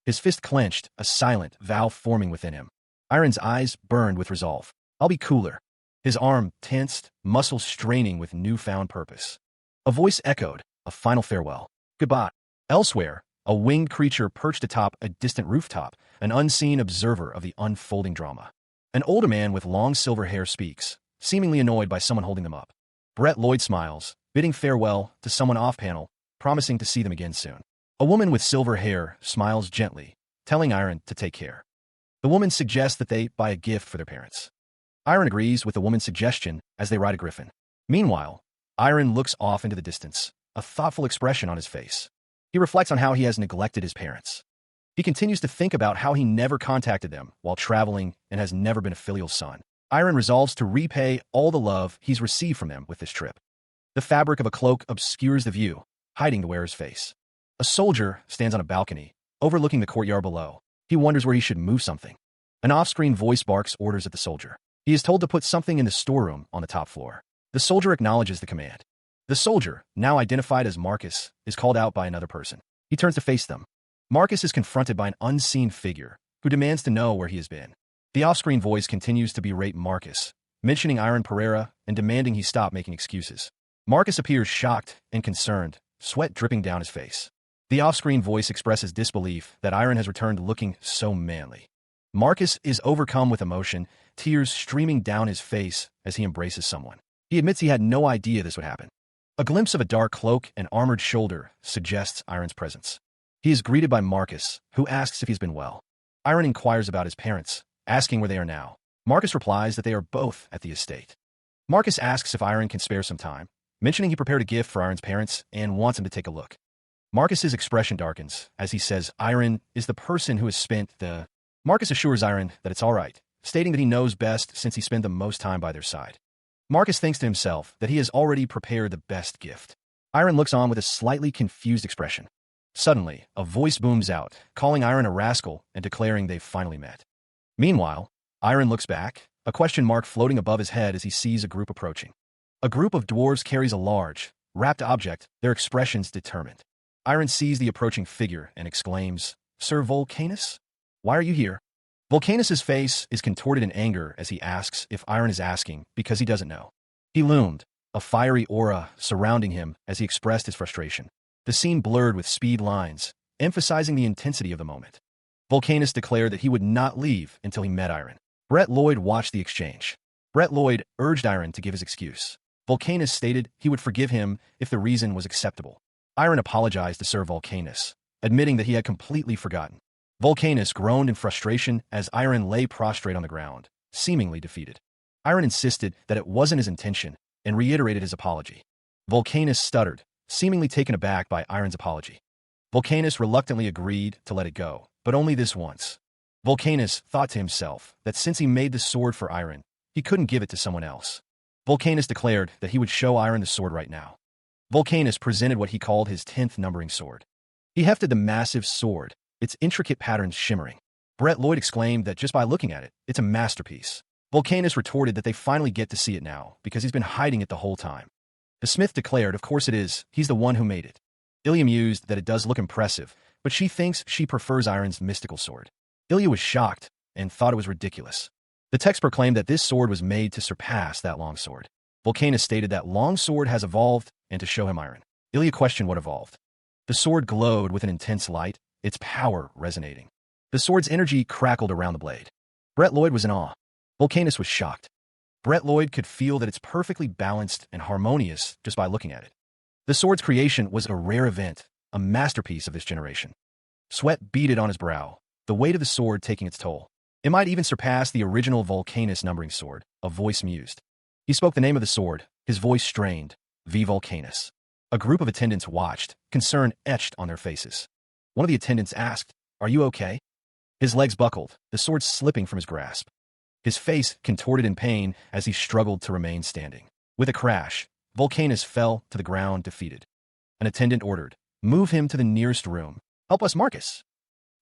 His fist clenched, a silent vow forming within him. Iron's eyes burned with resolve. "I'll be cooler." His arm tensed, muscles straining with newfound purpose. A voice echoed, a final farewell. "Goodbye." Elsewhere, a winged creature perched atop a distant rooftop, an unseen observer of the unfolding drama. An older man with long silver hair speaks, seemingly annoyed by someone holding them up. Brett Lloyd smiles, bidding farewell to someone off-panel, promising to see them again soon. A woman with silver hair smiles gently, telling Iron to take care. The woman suggests that they buy a gift for their parents. Iron agrees with the woman's suggestion as they ride a griffin. Meanwhile, Iron looks off into the distance, a thoughtful expression on his face. He reflects on how he has neglected his parents. He continues to think about how he never contacted them while traveling and has never been a filial son. Iron resolves to repay all the love he's received from them with this trip. The fabric of a cloak obscures the view, hiding the wearer's face. A soldier stands on a balcony, overlooking the courtyard below. He wonders where he should move something. An off-screen voice barks orders at the soldier. He is told to put something in the storeroom on the top floor. The soldier acknowledges the command. The soldier, now identified as Marcus, is called out by another person. He turns to face them. Marcus is confronted by an unseen figure who demands to know where he has been. The off-screen voice continues to berate Marcus, mentioning Iron Pereira and demanding he stop making excuses. Marcus appears shocked and concerned, sweat dripping down his face. The off-screen voice expresses disbelief that Iron has returned looking so manly. Marcus is overcome with emotion, tears streaming down his face as he embraces someone. He admits he had no idea this would happen. A glimpse of a dark cloak and armored shoulder suggests Iron's presence. He is greeted by Marcus, who asks if he's been well. Iron inquires about his parents, asking where they are now. Marcus replies that they are both at the estate. Marcus asks if Iron can spare some time, mentioning he prepared a gift for Iron's parents and wants him to take a look. Marcus's expression darkens as he says Iron is the person who has spent the... Marcus assures Iron that it's all right, stating that he knows best since he spent the most time by their side. Marcus thinks to himself that he has already prepared the best gift. Iron looks on with a slightly confused expression. Suddenly, a voice booms out, calling Iron a rascal and declaring they've finally met. Meanwhile, Iron looks back, a question mark floating above his head as he sees a group approaching. A group of dwarves carries a large, wrapped object, their expressions determined. Iron sees the approaching figure and exclaims, "Sir Volcanus? Why are you here?" Volcanus's face is contorted in anger as he asks if Iron is asking because he doesn't know. He loomed, a fiery aura surrounding him as he expressed his frustration. The scene blurred with speed lines, emphasizing the intensity of the moment. Volcanus declared that he would not leave until he met Iron. Brett Lloyd watched the exchange. Brett Lloyd urged Iron to give his excuse. Volcanus stated he would forgive him if the reason was acceptable. Iron apologized to Sir Volcanus, admitting that he had completely forgotten. Volcanus groaned in frustration as Iron lay prostrate on the ground, seemingly defeated. Iron insisted that it wasn't his intention and reiterated his apology. Volcanus stuttered, seemingly taken aback by Iron's apology. Volcanus reluctantly agreed to let it go, but only this once. Volcanus thought to himself that since he made the sword for Iron, he couldn't give it to someone else. Volcanus declared that he would show Iron the sword right now. Volcanus presented what he called his 10th numbering sword. He hefted the massive sword, its intricate patterns shimmering. Brett Lloyd exclaimed that just by looking at it, it's a masterpiece. Volcanus retorted that they finally get to see it now, because he's been hiding it the whole time. The smith declared, of course it is, he's the one who made it. Ilya mused that it does look impressive, but she thinks she prefers Iron's mystical sword. Ilya was shocked and thought it was ridiculous. The text proclaimed that this sword was made to surpass that long sword. Volcanus stated that long sword has evolved and to show him Iron. Ilya questioned what evolved. The sword glowed with an intense light, its power resonating. The sword's energy crackled around the blade. Brett Lloyd was in awe. Volcanus was shocked. Brett Lloyd could feel that it's perfectly balanced and harmonious just by looking at it. The sword's creation was a rare event, a masterpiece of this generation. Sweat beaded on his brow, the weight of the sword taking its toll. It might even surpass the original Vulcanus numbering sword, a voice mused. He spoke the name of the sword, his voice strained, V Vulcanus. A group of attendants watched, concern etched on their faces. One of the attendants asked, "Are you okay?" His legs buckled, the sword slipping from his grasp. His face contorted in pain as he struggled to remain standing. With a crash, Vulcanus fell to the ground defeated. An attendant ordered, "Move him to the nearest room. Help us, Marcus."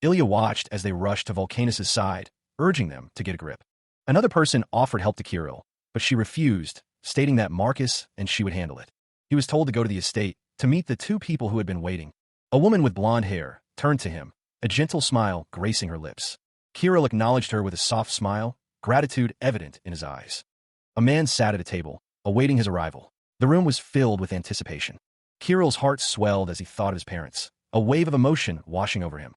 Ilya watched as they rushed to Vulcanus' side, urging them to get a grip. Another person offered help to Kirill, but she refused, stating that Marcus and she would handle it. He was told to go to the estate to meet the two people who had been waiting. A woman with blonde hair turned to him, a gentle smile gracing her lips. Kirill acknowledged her with a soft smile, gratitude evident in his eyes. A man sat at a table, awaiting his arrival. The room was filled with anticipation. Kirill's heart swelled as he thought of his parents, a wave of emotion washing over him.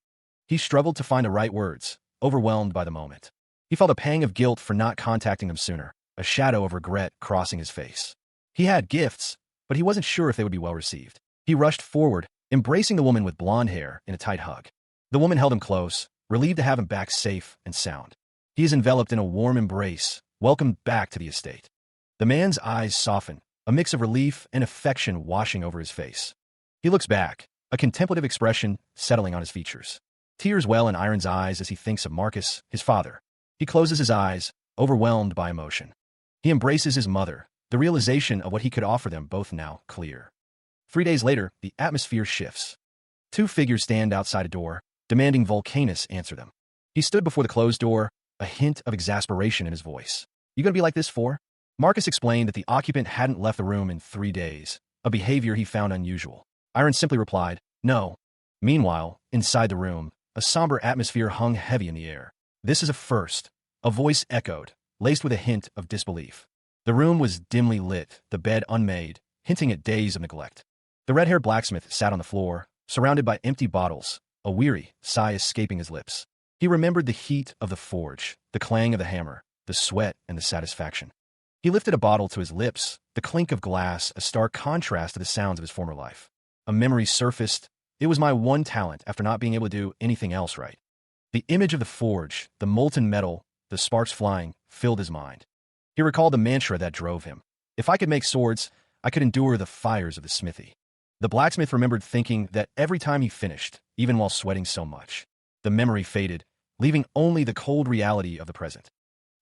He struggled to find the right words, overwhelmed by the moment. He felt a pang of guilt for not contacting them sooner, a shadow of regret crossing his face. He had gifts, but he wasn't sure if they would be well received. He rushed forward, embracing the woman with blonde hair in a tight hug. The woman held him close, relieved to have him back safe and sound. He is enveloped in a warm embrace, welcomed back to the estate. The man's eyes soften, a mix of relief and affection washing over his face. He looks back, a contemplative expression settling on his features. Tears well in Iron's eyes as he thinks of Marcus, his father. He closes his eyes, overwhelmed by emotion. He embraces his mother, the realization of what he could offer them both now clear. 3 days later, the atmosphere shifts. Two figures stand outside a door, demanding Vulcanus answer them. He stood before the closed door, a hint of exasperation in his voice. "You gonna be like this for?" Marcus explained that the occupant hadn't left the room in 3 days, a behavior he found unusual. Iron simply replied, "No." Meanwhile, inside the room, a somber atmosphere hung heavy in the air. "This is a first," a voice echoed, laced with a hint of disbelief. The room was dimly lit, the bed unmade, hinting at days of neglect. The red-haired blacksmith sat on the floor, surrounded by empty bottles, a weary sigh escaping his lips. He remembered the heat of the forge, the clang of the hammer, the sweat and the satisfaction. He lifted a bottle to his lips, the clink of glass a stark contrast to the sounds of his former life. A memory surfaced. It was my one talent after not being able to do anything else right. The image of the forge, the molten metal, the sparks flying, filled his mind. He recalled the mantra that drove him. If I could make swords, I could endure the fires of the smithy. The blacksmith remembered thinking that every time he finished, even while sweating so much. The memory faded, leaving only the cold reality of the present.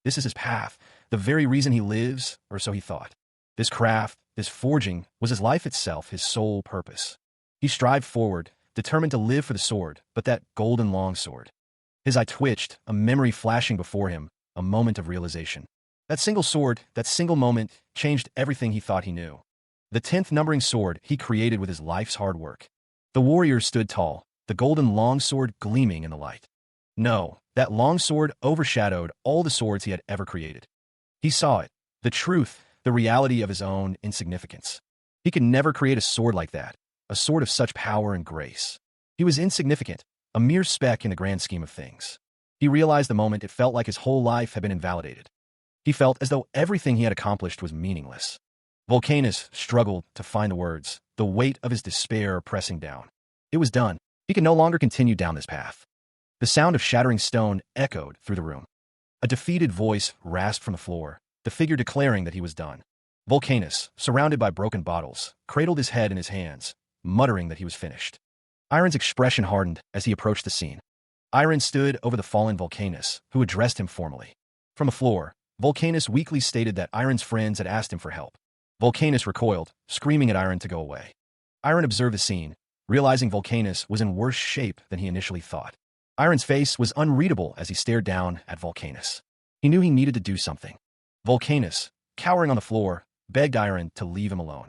This is his path, the very reason he lives, or so he thought. This craft, this forging, was his life itself, his sole purpose. He strived forward, determined to live for the sword, but that golden longsword. His eye twitched, a memory flashing before him, a moment of realization. That single sword, that single moment, changed everything he thought he knew. The 10th numbering sword he created with his life's hard work. The warrior stood tall, the golden longsword gleaming in the light. No, that longsword overshadowed all the swords he had ever created. He saw it, the truth, the reality of his own insignificance. He could never create a sword like that, a sword of such power and grace. He was insignificant, a mere speck in the grand scheme of things. He realized the moment it felt like his whole life had been invalidated. He felt as though everything he had accomplished was meaningless. Vulcanus struggled to find the words, the weight of his despair pressing down. It was done. He could no longer continue down this path. The sound of shattering stone echoed through the room. A defeated voice rasped from the floor, the figure declaring that he was done. Vulcanus, surrounded by broken bottles, cradled his head in his hands, muttering that he was finished. Iron's expression hardened as he approached the scene. Iron stood over the fallen Vulcanus, who addressed him formally. From the floor, Vulcanus weakly stated that Iron's friends had asked him for help. Vulcanus recoiled, screaming at Iron to go away. Iron observed the scene, realizing Vulcanus was in worse shape than he initially thought. Iron's face was unreadable as he stared down at Vulcanus. He knew he needed to do something. Vulcanus, cowering on the floor, begged Iron to leave him alone.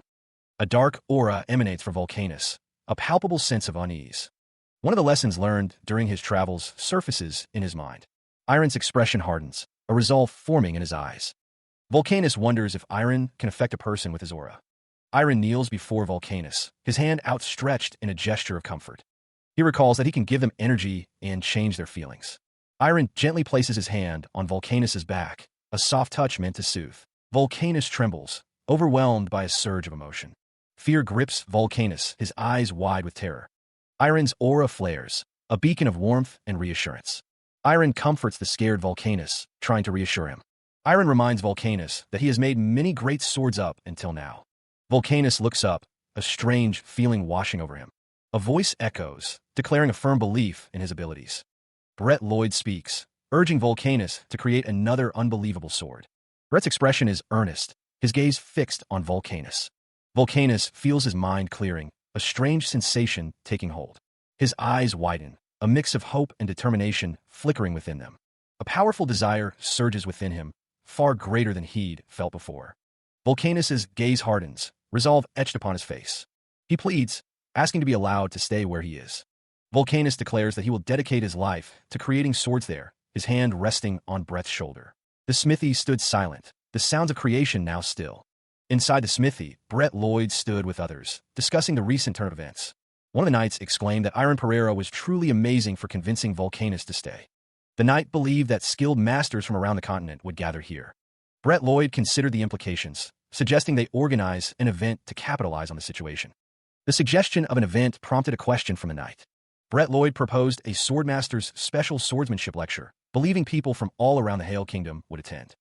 A dark aura emanates from Vulcanus, a palpable sense of unease. One of the lessons learned during his travels surfaces in his mind. Iron's expression hardens, a resolve forming in his eyes. Vulcanus wonders if Iron can affect a person with his aura. Iron kneels before Vulcanus, his hand outstretched in a gesture of comfort. He recalls that he can give them energy and change their feelings. Iron gently places his hand on Vulcanus's back, a soft touch meant to soothe. Volcanus trembles, overwhelmed by a surge of emotion. Fear grips Volcanus, his eyes wide with terror. Iron's aura flares, a beacon of warmth and reassurance. Iron comforts the scared Volcanus, trying to reassure him. Iron reminds Volcanus that he has made many great swords up until now. Volcanus looks up, a strange feeling washing over him. A voice echoes, declaring a firm belief in his abilities. Brett Lloyd speaks, urging Volcanus to create another unbelievable sword. Brett's expression is earnest, his gaze fixed on Volcanus. Volcanus feels his mind clearing, a strange sensation taking hold. His eyes widen, a mix of hope and determination flickering within them. A powerful desire surges within him, far greater than he'd felt before. Volcanus's gaze hardens, resolve etched upon his face. He pleads, asking to be allowed to stay where he is. Volcanus declares that he will dedicate his life to creating swords there, his hand resting on Brett's shoulder. The smithy stood silent, the sounds of creation now still. Inside the smithy, Brett Lloyd stood with others, discussing the recent turn of events. One of the knights exclaimed that Iron Pereira was truly amazing for convincing Volcanus to stay. The knight believed that skilled masters from around the continent would gather here. Brett Lloyd considered the implications, suggesting they organize an event to capitalize on the situation. The suggestion of an event prompted a question from the knight. Brett Lloyd proposed a Swordmaster's special swordsmanship lecture, believing people from all around the Hale Kingdom would attend.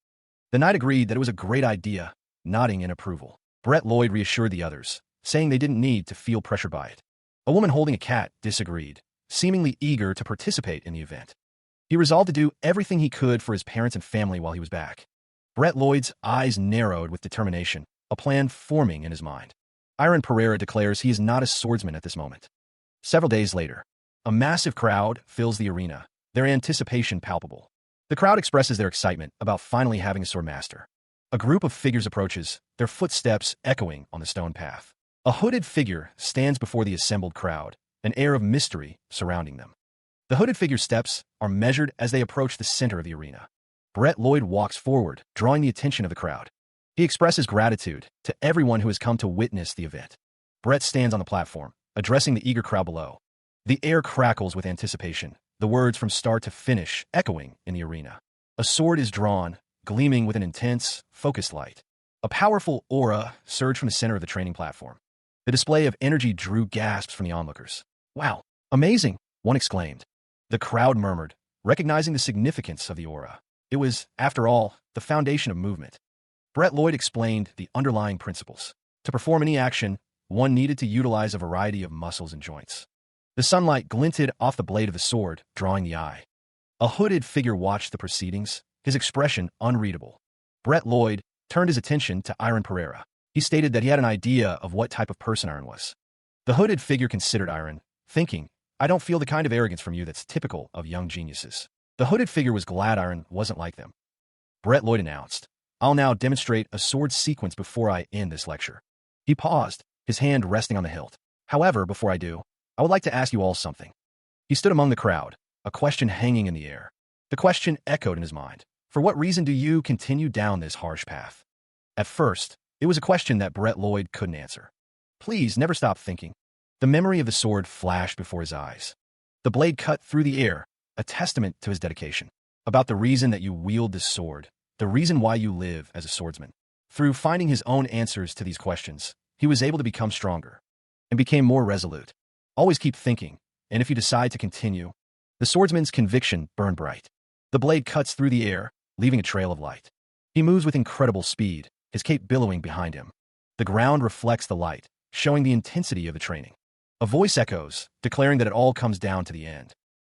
The knight agreed that it was a great idea, nodding in approval. Brett Lloyd reassured the others, saying they didn't need to feel pressured by it. A woman holding a cat disagreed, seemingly eager to participate in the event. He resolved to do everything he could for his parents and family while he was back. Brett Lloyd's eyes narrowed with determination, a plan forming in his mind. Iron Pereira declares he is not a swordsman at this moment. Several days later, a massive crowd fills the arena, their anticipation palpable. The crowd expresses their excitement about finally having a swordmaster. A group of figures approaches, their footsteps echoing on the stone path. A hooded figure stands before the assembled crowd, an air of mystery surrounding them. The hooded figure's steps are measured as they approach the center of the arena. Brett Lloyd walks forward, drawing the attention of the crowd. He expresses gratitude to everyone who has come to witness the event. Brett stands on the platform, addressing the eager crowd below. The air crackles with anticipation, the words from start to finish echoing in the arena. A sword is drawn, gleaming with an intense, focused light. A powerful aura surged from the center of the training platform. The display of energy drew gasps from the onlookers. "Wow, amazing," one exclaimed. The crowd murmured, recognizing the significance of the aura. It was, after all, the foundation of movement. Brett Lloyd explained the underlying principles. To perform any action, one needed to utilize a variety of muscles and joints. The sunlight glinted off the blade of the sword, drawing the eye. A hooded figure watched the proceedings, his expression unreadable. Brett Lloyd turned his attention to Iron Pereira. He stated that he had an idea of what type of person Iron was. The hooded figure considered Iron, thinking, "I don't feel the kind of arrogance from you that's typical of young geniuses." The hooded figure was glad Iron wasn't like them. Brett Lloyd announced, "I'll now demonstrate a sword sequence before I end this lecture." He paused, his hand resting on the hilt. "However, before I do, I would like to ask you all something." He stood among the crowd, a question hanging in the air. The question echoed in his mind. For what reason do you continue down this harsh path? At first, it was a question that Brett Lloyd couldn't answer. Please never stop thinking. The memory of the sword flashed before his eyes. The blade cut through the air, a testament to his dedication. About the reason that you wield this sword, the reason why you live as a swordsman. Through finding his own answers to these questions, he was able to become stronger and became more resolute. Always keep thinking, and if you decide to continue, the swordsman's conviction burned bright. The blade cuts through the air, leaving a trail of light. He moves with incredible speed, his cape billowing behind him. The ground reflects the light, showing the intensity of the training. A voice echoes, declaring that it all comes down to the end.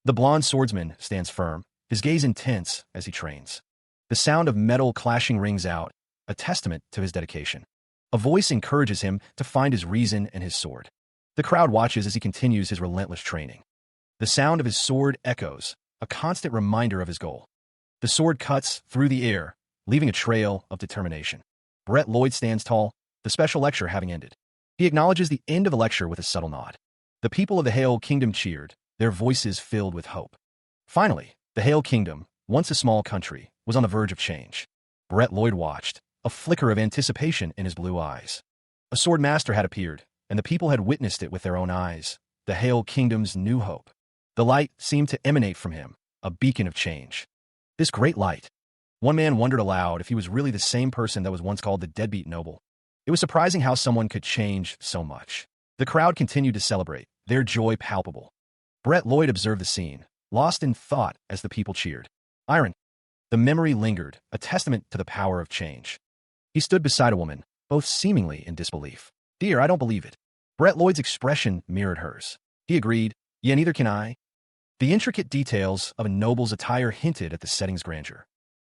The blonde swordsman stands firm, his gaze intense as he trains. The sound of metal clashing rings out, a testament to his dedication. A voice encourages him to find his reason and his sword. The crowd watches as he continues his relentless training. The sound of his sword echoes, a constant reminder of his goal. The sword cuts through the air, leaving a trail of determination. Brett Lloyd stands tall, the special lecture having ended. He acknowledges the end of the lecture with a subtle nod. The people of the Hale Kingdom cheered, their voices filled with hope. Finally, the Hale Kingdom, once a small country, was on the verge of change. Brett Lloyd watched, a flicker of anticipation in his blue eyes. A sword master had appeared, and the people had witnessed it with their own eyes, the Hale Kingdom's new hope. The light seemed to emanate from him, a beacon of change. This great light One man wondered aloud if he was really the same person that was once called the deadbeat noble. It was surprising how someone could change so much. The crowd continued to celebrate, their joy palpable. Brett Lloyd observed the scene, lost in thought as the people cheered. Iron. The memory lingered, a testament to the power of change. He stood beside a woman, both seemingly in disbelief. Dear, I don't believe it. Brett Lloyd's expression mirrored hers. He agreed, yeah, neither can I. The intricate details of a noble's attire hinted at the setting's grandeur.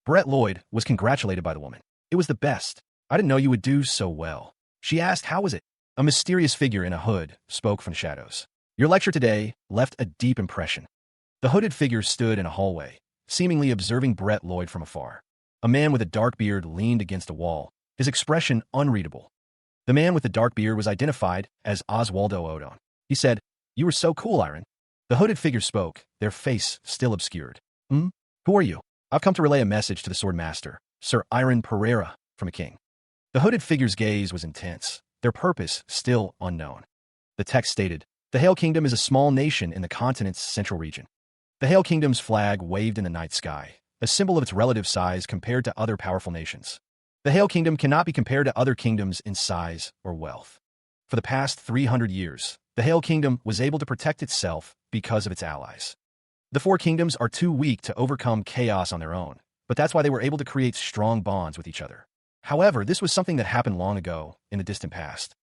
Brett Lloyd was congratulated by the woman. It was the best. I didn't know you would do so well. She asked, how was it? A mysterious figure in a hood spoke from the shadows. Your lecture today left a deep impression. The hooded figure stood in a hallway, seemingly observing Brett Lloyd from afar. A man with a dark beard leaned against a wall, his expression unreadable. The man with the dark beard was identified as Oswaldo Odon. He said, you were so cool, Iron. The hooded figure spoke, their face still obscured. Who are you? I've come to relay a message to the sword master, Sir Iron Pereira, from a king. The hooded figure's gaze was intense, their purpose still unknown. The text stated, the Hail Kingdom is a small nation in the continent's central region. The Hail Kingdom's flag waved in the night sky, a symbol of its relative size compared to other powerful nations. The Hail Kingdom cannot be compared to other kingdoms in size or wealth. For the past 300 years, the Hail Kingdom was able to protect itself because of its allies. The four kingdoms are too weak to overcome chaos on their own, but that's why they were able to create strong bonds with each other. However, this was something that happened long ago, in the distant past.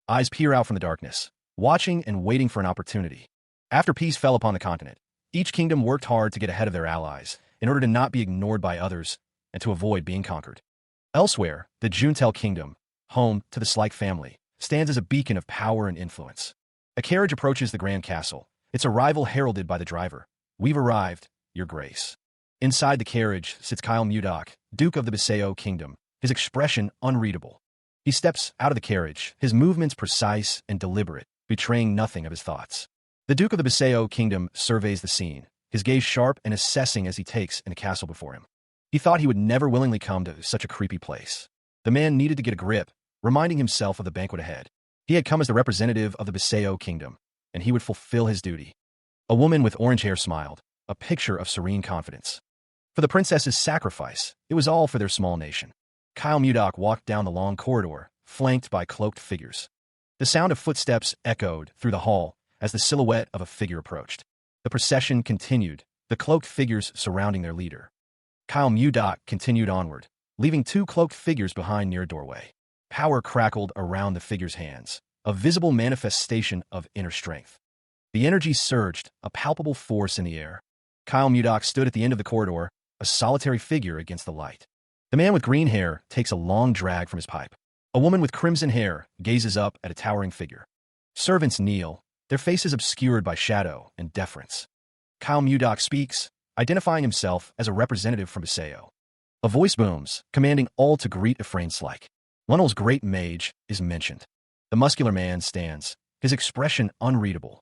Eyes peer out from the darkness, watching and waiting for an opportunity. After peace fell upon the continent, each kingdom worked hard to get ahead of their allies, in order to not be ignored by others, and to avoid being conquered. Elsewhere, the Juntel Kingdom, home to the Slyke family, stands as a beacon of power and influence. A carriage approaches the Grand Castle, its arrival heralded by the driver. We've arrived, Your Grace. Inside the carriage sits Kyle Mudok, Duke of the Biseo Kingdom, his expression unreadable. He steps out of the carriage, his movements precise and deliberate, betraying nothing of his thoughts. The Duke of the Biseo Kingdom surveys the scene, his gaze sharp and assessing as he takes in the castle before him. He thought he would never willingly come to such a creepy place. The man needed to get a grip, reminding himself of the banquet ahead. He had come as the representative of the Biseo Kingdom, and he would fulfill his duty. A woman with orange hair smiled, a picture of serene confidence. For the princess's sacrifice, it was all for their small nation. Kyle Mudok walked down the long corridor, flanked by cloaked figures. The sound of footsteps echoed through the hall as the silhouette of a figure approached. The procession continued, the cloaked figures surrounding their leader. Kyle Mudok continued onward, leaving two cloaked figures behind near a doorway. Power crackled around the figures' hands, a visible manifestation of inner strength. The energy surged, a palpable force in the air. Kyle Mudok stood at the end of the corridor, a solitary figure against the light. The man with green hair takes a long drag from his pipe. A woman with crimson hair gazes up at a towering figure. Servants kneel, their faces obscured by shadow and deference. Kyle Mudok speaks, identifying himself as a representative from Biseo. A voice booms, commanding all to greet Ephraim Slyke. Lunel's great mage is mentioned. The muscular man stands, his expression unreadable.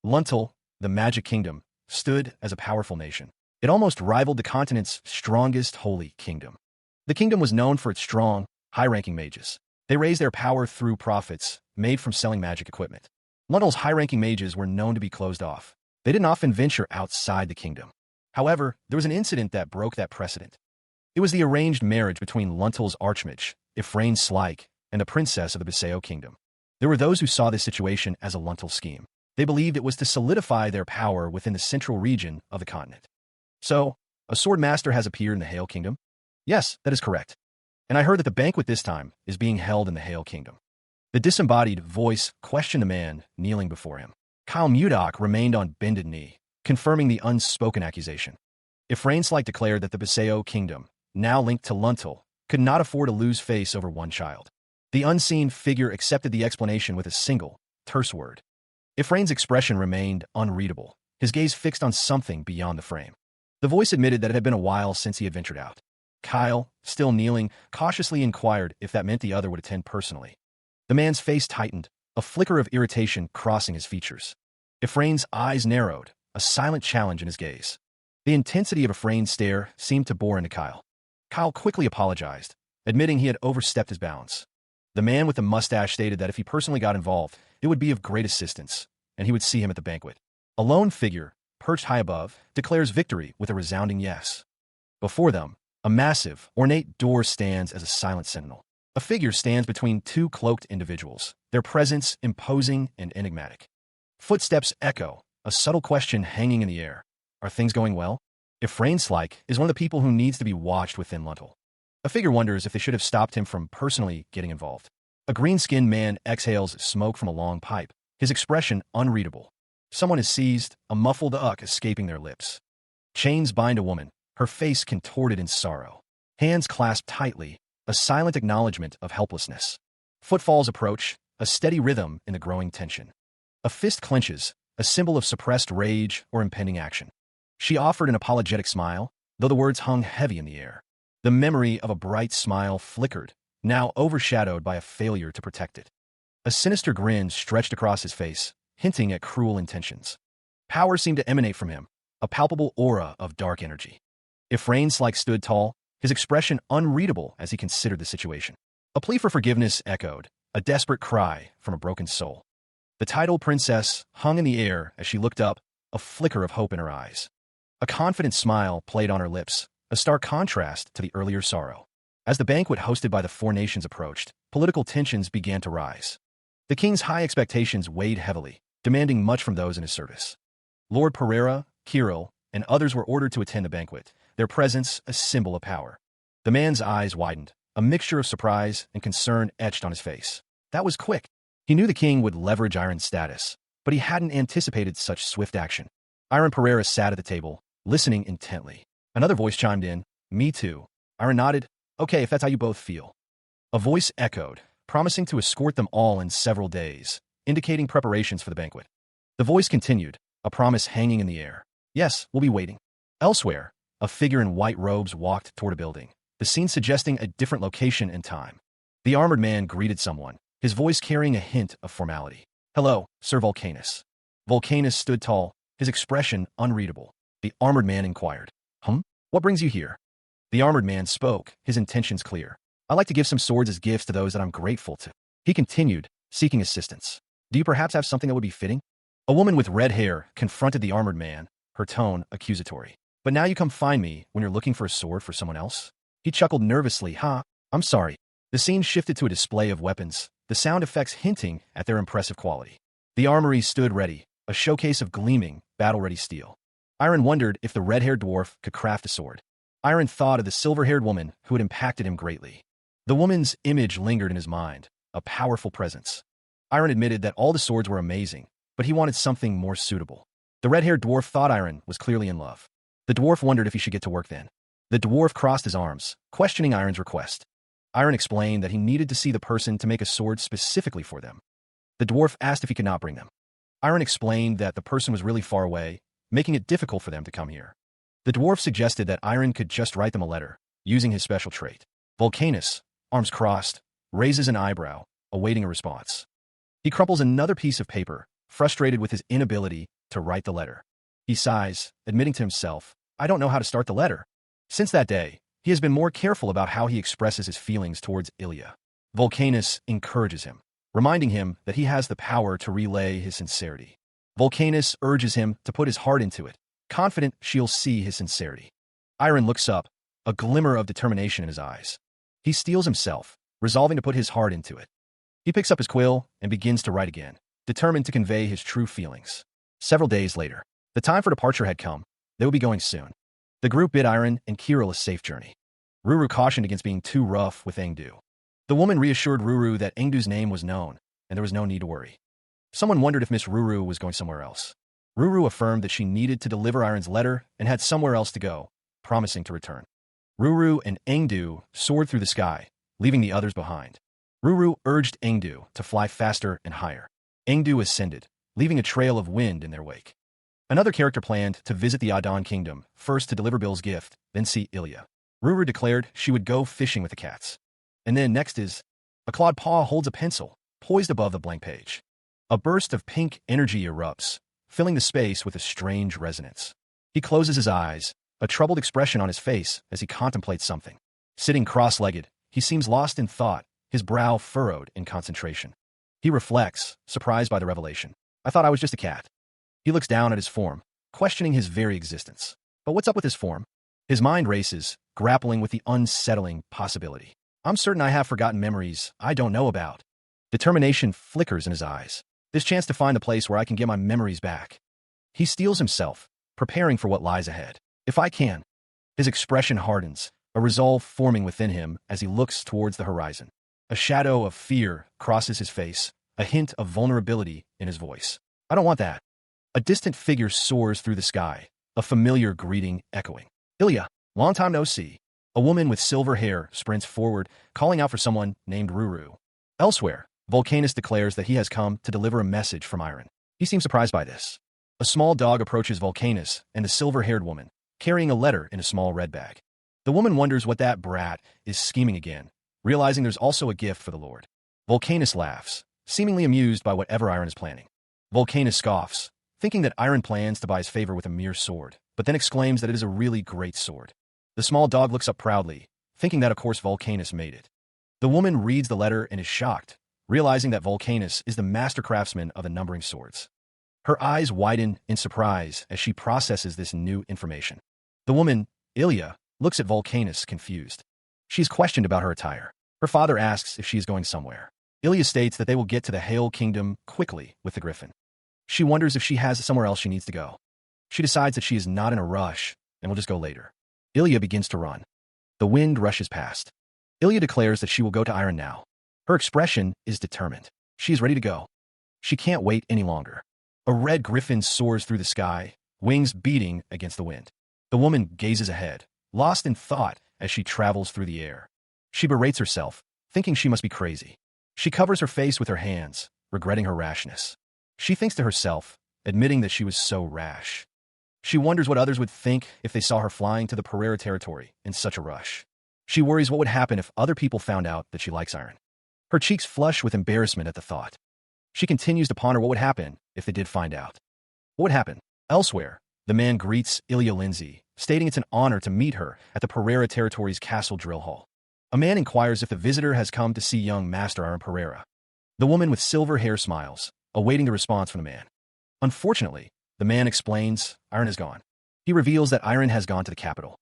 Luntel, the Magic Kingdom, stood as a powerful nation. It almost rivaled the continent's strongest holy kingdom. The kingdom was known for its strong, high-ranking mages. They raised their power through profits made from selling magic equipment. Lunel's high-ranking mages were known to be closed off. They didn't often venture outside the kingdom. However, there was an incident that broke that precedent. It was the arranged marriage between Luntel's archmage, Ephraim Slyke, and the princess of the Biseo Kingdom. There were those who saw this situation as a Luntel scheme. They believed it was to solidify their power within the central region of the continent. So, a sword master has appeared in the Hail Kingdom? Yes, that is correct. And I heard that the banquet this time is being held in the Hail Kingdom. The disembodied voice questioned the man kneeling before him. Kyle Mudok remained on bended knee, confirming the unspoken accusation. Ephraim Slyke declared that the Biseo Kingdom, now linked to Luntel, could not afford to lose face over one child. The unseen figure accepted the explanation with a single, terse word. Ephraim's expression remained unreadable, his gaze fixed on something beyond the frame. The voice admitted that it had been a while since he had ventured out. Kyle, still kneeling, cautiously inquired if that meant the other would attend personally. The man's face tightened, a flicker of irritation crossing his features. Ephraim's eyes narrowed, a silent challenge in his gaze. The intensity of Ephraim's stare seemed to bore into Kyle. Kyle quickly apologized, admitting he had overstepped his bounds. The man with the mustache stated that if he personally got involved, it would be of great assistance, and he would see him at the banquet. A lone figure, perched high above, declares victory with a resounding yes. Before them, A massive, ornate door stands as a silent sentinel. A figure stands between two cloaked individuals, their presence imposing and enigmatic. Footsteps echo, a subtle question hanging in the air. Are things going well? If Rainslike is one of the people who needs to be watched within Luntel. A figure wonders if they should have stopped him from personally getting involved. A green-skinned man exhales smoke from a long pipe, his expression unreadable. Someone is seized, a muffled escaping their lips. Chains bind a woman, her face contorted in sorrow. Hands clasped tightly, a silent acknowledgement of helplessness. Footfalls approach, a steady rhythm in the growing tension. A fist clenches, a symbol of suppressed rage or impending action. She offered an apologetic smile, though the words hung heavy in the air. The memory of a bright smile flickered, now overshadowed by a failure to protect it. A sinister grin stretched across his face, hinting at cruel intentions. Power seemed to emanate from him, a palpable aura of dark energy. If Rainslike stood tall, his expression unreadable as he considered the situation. A plea for forgiveness echoed, a desperate cry from a broken soul. The titled princess hung in the air as she looked up, a flicker of hope in her eyes. A confident smile played on her lips, a stark contrast to the earlier sorrow. As the banquet hosted by the four nations approached, political tensions began to rise. The king's high expectations weighed heavily, demanding much from those in his service. Lord Pereira, Kirill, and others were ordered to attend the banquet, their presence a symbol of power. The man's eyes widened, a mixture of surprise and concern etched on his face. That was quick. He knew the king would leverage Iron's status, but he hadn't anticipated such swift action. Iron Pereira sat at the table, listening intently. Another voice chimed in, "Me too." Iron nodded, "Okay, if that's how you both feel." A voice echoed, promising to escort them all in several days, indicating preparations for the banquet. The voice continued, a promise hanging in the air. "Yes, we'll be waiting." Elsewhere, a figure in white robes walked toward a building, the scene suggesting a different location and time. The armored man greeted someone, his voice carrying a hint of formality. "Hello, Sir Vulcanus." Vulcanus stood tall, his expression unreadable. The armored man inquired, What brings you here?" The armored man spoke, his intentions clear. "I like to give some swords as gifts to those that I'm grateful to." He continued, seeking assistance. "Do you perhaps have something that would be fitting?" A woman with red hair confronted the armored man, her tone accusatory. "But now you come find me when you're looking for a sword for someone else?" He chuckled nervously. I'm sorry." The scene shifted to a display of weapons, the sound effects hinting at their impressive quality. The armory stood ready, a showcase of gleaming, battle-ready steel. Iron wondered if the red-haired dwarf could craft a sword. Iron thought of the silver-haired woman who had impacted him greatly. The woman's image lingered in his mind, a powerful presence. Iron admitted that all the swords were amazing, but he wanted something more suitable. The red-haired dwarf thought Iron was clearly in love. The dwarf wondered if he should get to work then. The dwarf crossed his arms, questioning Iron's request. Iron explained that he needed to see the person to make a sword specifically for them. The dwarf asked if he could not bring them. Iron explained that the person was really far away, making it difficult for them to come here. The dwarf suggested that Iron could just write them a letter, using his special trait. Vulcanus, arms crossed, raises an eyebrow, awaiting a response. He crumples another piece of paper, frustrated with his inability to write the letter. He sighs, admitting to himself, "I don't know how to start the letter." Since that day, he has been more careful about how he expresses his feelings towards Ilya. Vulcanus encourages him, reminding him that he has the power to relay his sincerity. Vulcanus urges him to put his heart into it, confident she'll see his sincerity. Iron looks up, a glimmer of determination in his eyes. He steels himself, resolving to put his heart into it. He picks up his quill and begins to write again, determined to convey his true feelings. Several days later, the time for departure had come. They would be going soon. The group bid Iron and Kirill a safe journey. Ruru cautioned against being too rough with Engdu. The woman reassured Ruru that Engdu's name was known, and there was no need to worry. Someone wondered if Miss Ruru was going somewhere else. Ruru affirmed that she needed to deliver Iron's letter and had somewhere else to go, promising to return. Ruru and Engdu soared through the sky, leaving the others behind. Ruru urged Engdu to fly faster and higher. Engdu ascended, leaving a trail of wind in their wake. Another character planned to visit the Adan kingdom, first to deliver Bill's gift, then see Ilya. Ruru declared she would go fishing with the cats. And then next is, a clawed paw holds a pencil, poised above the blank page. A burst of pink energy erupts, filling the space with a strange resonance. He closes his eyes, a troubled expression on his face as he contemplates something. Sitting cross-legged, he seems lost in thought, his brow furrowed in concentration. He reflects, surprised by the revelation. "I thought I was just a cat." He looks down at his form, questioning his very existence. But what's up with his form? His mind races, grappling with the unsettling possibility. I'm certain I have forgotten memories I don't know about. Determination flickers in his eyes. This chance to find the place where I can get my memories back. He steels himself, preparing for what lies ahead. If I can. His expression hardens, a resolve forming within him as he looks towards the horizon. A shadow of fear crosses his face, a hint of vulnerability in his voice. I don't want that. A distant figure soars through the sky, a familiar greeting echoing. Ilya, long time no see. A woman with silver hair sprints forward, calling out for someone named Ruru. Elsewhere, Volcanus declares that he has come to deliver a message from Iron. He seems surprised by this. A small dog approaches Volcanus and the silver-haired woman, carrying a letter in a small red bag. The woman wonders what that brat is scheming again, realizing there's also a gift for the Lord. Volcanus laughs, seemingly amused by whatever Iron is planning. Volcanus scoffs, thinking that Iron plans to buy his favor with a mere sword, but then exclaims that it is a really great sword. The small dog looks up proudly, thinking that of course Volcanus made it. The woman reads the letter and is shocked, realizing that Volcanus is the master craftsman of the numbering swords. Her eyes widen in surprise as she processes this new information. The woman, Ilya, looks at Volcanus confused. She is questioned about her attire. Her father asks if she is going somewhere. Ilya states that they will get to the Hail Kingdom quickly with the griffin. She wonders if she has somewhere else she needs to go. She decides that she is not in a rush and will just go later. Ilya begins to run. The wind rushes past. Ilya declares that she will go to Iron now. Her expression is determined. She is ready to go. She can't wait any longer. A red griffin soars through the sky, wings beating against the wind. The woman gazes ahead, lost in thought as she travels through the air. She berates herself, thinking she must be crazy. She covers her face with her hands, regretting her rashness. She thinks to herself, admitting that she was so rash. She wonders what others would think if they saw her flying to the Pereira territory in such a rush. She worries what would happen if other people found out that she likes Iron. Her cheeks flush with embarrassment at the thought. She continues to ponder what would happen if they did find out. What would happen? Elsewhere, the man greets Ilya Lindsay, stating it's an honor to meet her at the Pereira territory's castle drill hall. A man inquires if the visitor has come to see young Master Iron Pereira. The woman with silver hair smiles, awaiting the response from the man. Unfortunately, the man explains Iron is gone. He reveals that Iron has gone to the capital.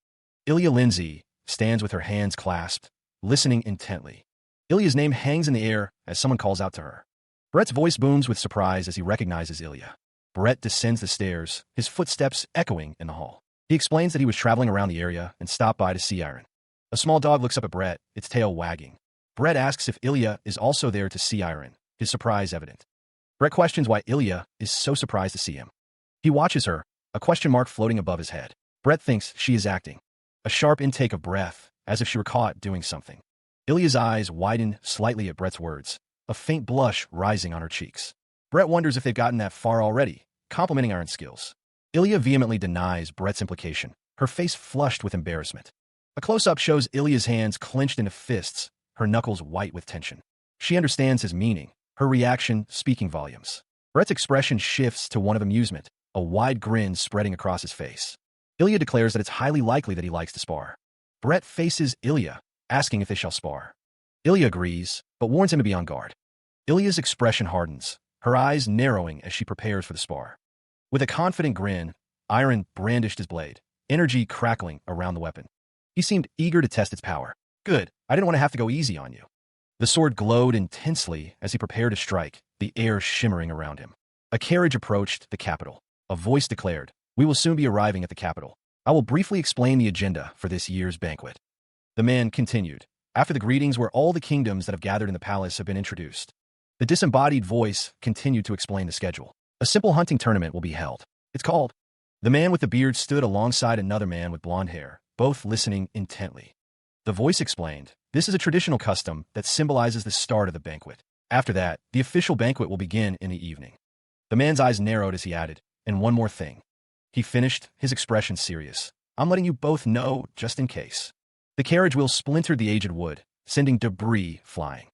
Ilya Lindsay stands with her hands clasped, listening intently. Ilya's name hangs in the air as someone calls out to her. Brett's voice booms with surprise as he recognizes Ilya. Brett descends the stairs, his footsteps echoing in the hall. He explains that he was traveling around the area and stopped by to see Iron. A small dog looks up at Brett, its tail wagging. Brett asks if Ilya is also there to see Iron, his surprise evident. Brett questions why Ilya is so surprised to see him. He watches her, a question mark floating above his head. Brett thinks she is acting. A sharp intake of breath, as if she were caught doing something. Ilya's eyes widen slightly at Brett's words, a faint blush rising on her cheeks. Brett wonders if they've gotten that far already, complimenting Iron's skills. Ilya vehemently denies Brett's implication, her face flushed with embarrassment. A close-up shows Ilya's hands clenched into fists, her knuckles white with tension. She understands his meaning, her reaction speaking volumes. Brett's expression shifts to one of amusement, a wide grin spreading across his face. Ilya declares that it's highly likely that he likes to spar. Brett faces Ilya, asking if they shall spar. Ilya agrees, but warns him to be on guard. Ilya's expression hardens, her eyes narrowing as she prepares for the spar. With a confident grin, Iron brandished his blade, energy crackling around the weapon. He seemed eager to test its power. Good, I didn't want to have to go easy on you. The sword glowed intensely as he prepared to strike, the air shimmering around him. A carriage approached the capital. A voice declared, "We will soon be arriving at the capital. I will briefly explain the agenda for this year's banquet." The man continued, after the greetings where all the kingdoms that have gathered in the palace have been introduced. The disembodied voice continued to explain the schedule. A simple hunting tournament will be held. It's called. The man with the beard stood alongside another man with blonde hair, both listening intently. The voice explained, this is a traditional custom that symbolizes the start of the banquet. After that, the official banquet will begin in the evening. The man's eyes narrowed as he added, and one more thing. He finished, his expression serious. I'm letting you both know, just in case. The carriage wheel splintered the aged wood, sending debris flying.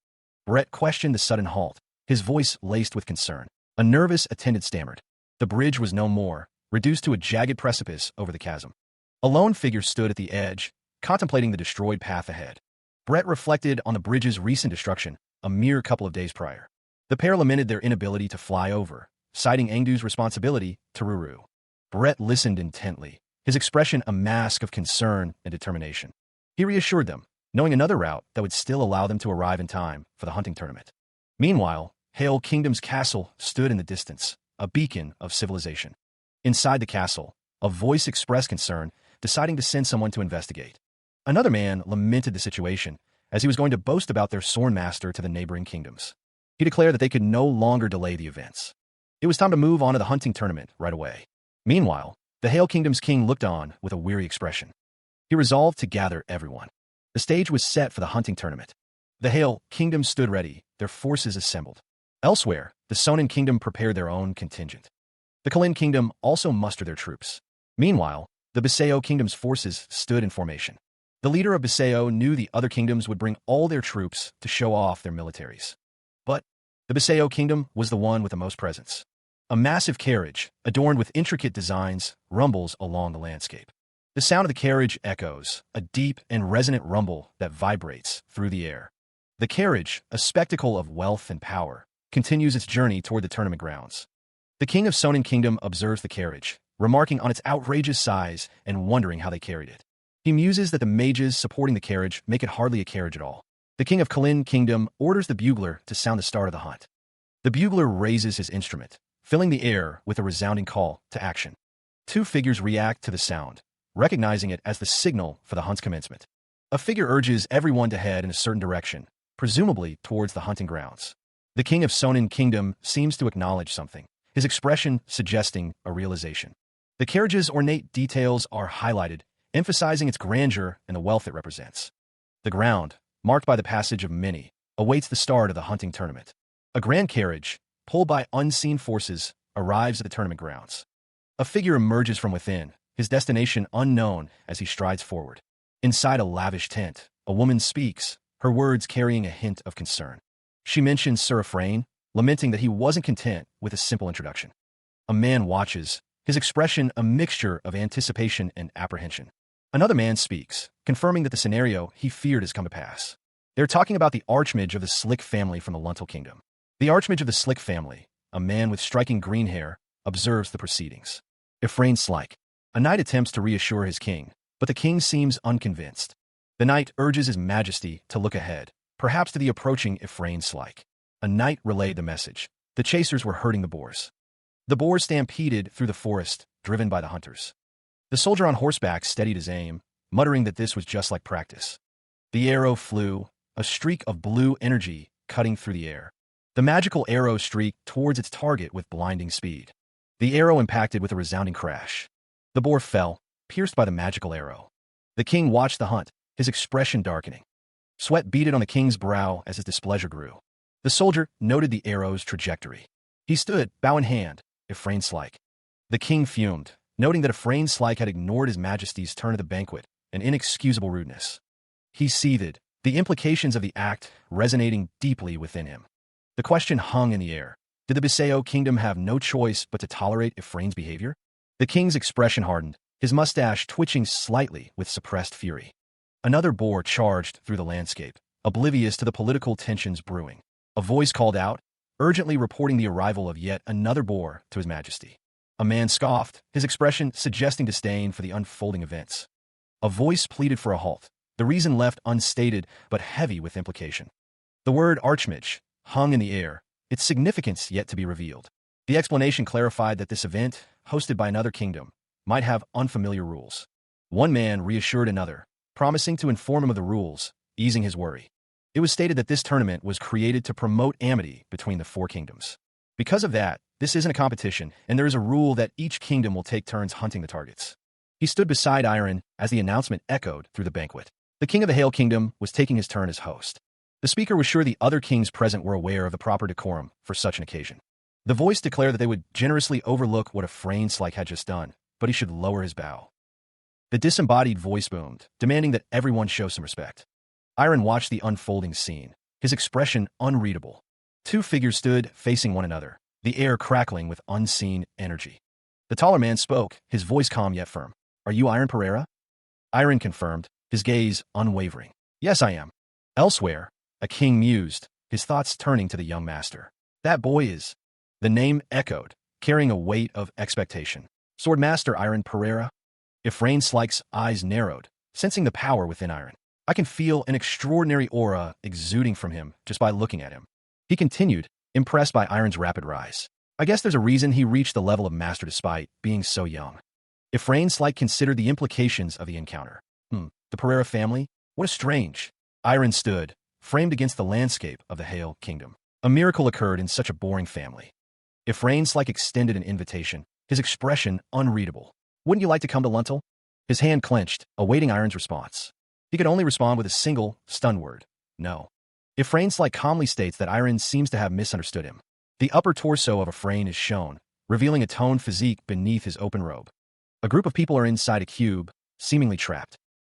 Brett questioned the sudden halt, his voice laced with concern. A nervous attendant stammered. The bridge was no more, reduced to a jagged precipice over the chasm. A lone figure stood at the edge, contemplating the destroyed path ahead. Brett reflected on the bridge's recent destruction, a mere couple of days prior. The pair lamented their inability to fly over, citing Engdu's responsibility to Ruru. Brett listened intently, his expression a mask of concern and determination. He reassured them, knowing another route that would still allow them to arrive in time for the hunting tournament. Meanwhile, Hail Kingdom's castle stood in the distance, a beacon of civilization. Inside the castle, a voice expressed concern, deciding to send someone to investigate. Another man lamented the situation, as he was going to boast about their sword master to the neighboring kingdoms. He declared that they could no longer delay the events. It was time to move on to the hunting tournament right away. Meanwhile, the Hail Kingdom's king looked on with a weary expression. He resolved to gather everyone. The stage was set for the hunting tournament. The Hail Kingdom stood ready, their forces assembled. Elsewhere, the Sonin Kingdom prepared their own contingent. The Kalin Kingdom also mustered their troops. Meanwhile, the Biseo Kingdom's forces stood in formation. The leader of Biseo knew the other kingdoms would bring all their troops to show off their militaries. But the Biseo Kingdom was the one with the most presence. A massive carriage, adorned with intricate designs, rumbles along the landscape. The sound of the carriage echoes, a deep and resonant rumble that vibrates through the air. The carriage, a spectacle of wealth and power, continues its journey toward the tournament grounds. The king of Sonin Kingdom observes the carriage, remarking on its outrageous size and wondering how they carried it. He muses that the mages supporting the carriage make it hardly a carriage at all. The king of Kalin Kingdom orders the bugler to sound the start of the hunt. The bugler raises his instrument, filling the air with a resounding call to action. Two figures react to the sound, recognizing it as the signal for the hunt's commencement. A figure urges everyone to head in a certain direction, presumably towards the hunting grounds. The king of Sonin Kingdom seems to acknowledge something, his expression suggesting a realization. The carriage's ornate details are highlighted, emphasizing its grandeur and the wealth it represents. The ground, marked by the passage of many, awaits the start of the hunting tournament. A grand carriage, pulled by unseen forces, arrives at the tournament grounds. A figure emerges from within, his destination unknown as he strides forward. Inside a lavish tent, a woman speaks, her words carrying a hint of concern. She mentions Sir Ephraim, lamenting that he wasn't content with a simple introduction. A man watches, his expression a mixture of anticipation and apprehension. Another man speaks, confirming that the scenario he feared has come to pass. They're talking about the archmage of the Slick family from the Luntal Kingdom. The archmage of the Slick family, a man with striking green hair, observes the proceedings. Ephraim Slick. A knight attempts to reassure his king, but the king seems unconvinced. The knight urges his majesty to look ahead, perhaps to the approaching Ephraim Slick. A knight relayed the message. The chasers were herding the boars. The boars stampeded through the forest, driven by the hunters. The soldier on horseback steadied his aim, muttering that this was just like practice. The arrow flew, a streak of blue energy cutting through the air. The magical arrow streaked towards its target with blinding speed. The arrow impacted with a resounding crash. The boar fell, pierced by the magical arrow. The king watched the hunt, his expression darkening. Sweat beaded on the king's brow as his displeasure grew. The soldier noted the arrow's trajectory. He stood, bow in hand, Ephraim Slick. The king fumed, noting that Ephraim Slick had ignored his majesty's turn at the banquet, an inexcusable rudeness. He seethed, the implications of the act resonating deeply within him. The question hung in the air. Did the Biseo Kingdom have no choice but to tolerate Ephraim's behavior? The king's expression hardened, his mustache twitching slightly with suppressed fury. Another boar charged through the landscape, oblivious to the political tensions brewing. A voice called out, urgently reporting the arrival of yet another boar to his majesty. A man scoffed, his expression suggesting disdain for the unfolding events. A voice pleaded for a halt, the reason left unstated but heavy with implication. The word archmage hung in the air, its significance yet to be revealed. The explanation clarified that this event, hosted by another kingdom, might have unfamiliar rules. One man reassured another, promising to inform him of the rules, easing his worry. It was stated that this tournament was created to promote amity between the four kingdoms. Because of that, this isn't a competition, and there is a rule that each kingdom will take turns hunting the targets. He stood beside Iron as the announcement echoed through the banquet. The king of the Hail Kingdom was taking his turn as host. The speaker was sure the other kings present were aware of the proper decorum for such an occasion. The voice declared that they would generously overlook what Ephraim Slick had just done, but he should lower his bow. The disembodied voice boomed, demanding that everyone show some respect. Iron watched the unfolding scene, his expression unreadable. Two figures stood facing one another, the air crackling with unseen energy. The taller man spoke, his voice calm yet firm. "Are you Iron Pereira?" Iron confirmed, his gaze unwavering. "Yes, I am." Elsewhere, a king mused, his thoughts turning to the young master. "That boy is—" The name echoed, carrying a weight of expectation. "Swordmaster Iron Pereira?" Efrain Slik's eyes narrowed, sensing the power within Iron. I can feel an extraordinary aura exuding from him just by looking at him. He continued, impressed by Iron's rapid rise. I guess there's a reason he reached the level of master despite being so young. Efrain Slik considered the implications of the encounter. The Pereira family? What a strange. Iron stood, framed against the landscape of the Hale Kingdom. A miracle occurred in such a boring family. Efrain Slik extended an invitation, his expression unreadable. Wouldn't you like to come to Luntel? His hand clenched, awaiting Iron's response. He could only respond with a single, stunned word. No. Efrain Slik calmly states that Iron seems to have misunderstood him. The upper torso of Efrain is shown, revealing a toned physique beneath his open robe. A group of people are inside a cube, seemingly trapped.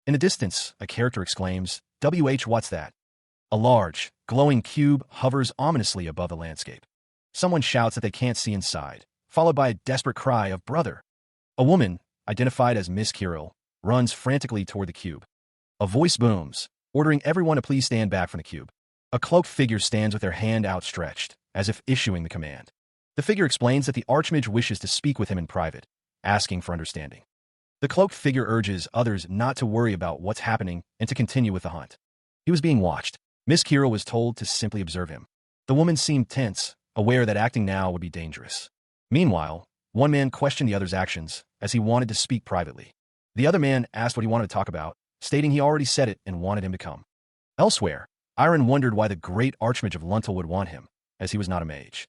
In the distance, a character exclaims, what's that? A large, glowing cube hovers ominously above the landscape. Someone shouts that they can't see inside, followed by a desperate cry of brother. A woman, identified as Miss Kirill, runs frantically toward the cube. A voice booms, ordering everyone to please stand back from the cube. A cloaked figure stands with their hand outstretched, as if issuing the command. The figure explains that the Archmage wishes to speak with him in private, asking for understanding. The cloaked figure urges others not to worry about what's happening and to continue with the hunt. He was being watched. Miss Kirill was told to simply observe him. The woman seemed tense, aware that acting now would be dangerous. Meanwhile, one man questioned the other's actions, as he wanted to speak privately. The other man asked what he wanted to talk about, stating he already said it and wanted him to come. Elsewhere, Iron wondered why the great Archmage of Luntel would want him, as he was not a mage.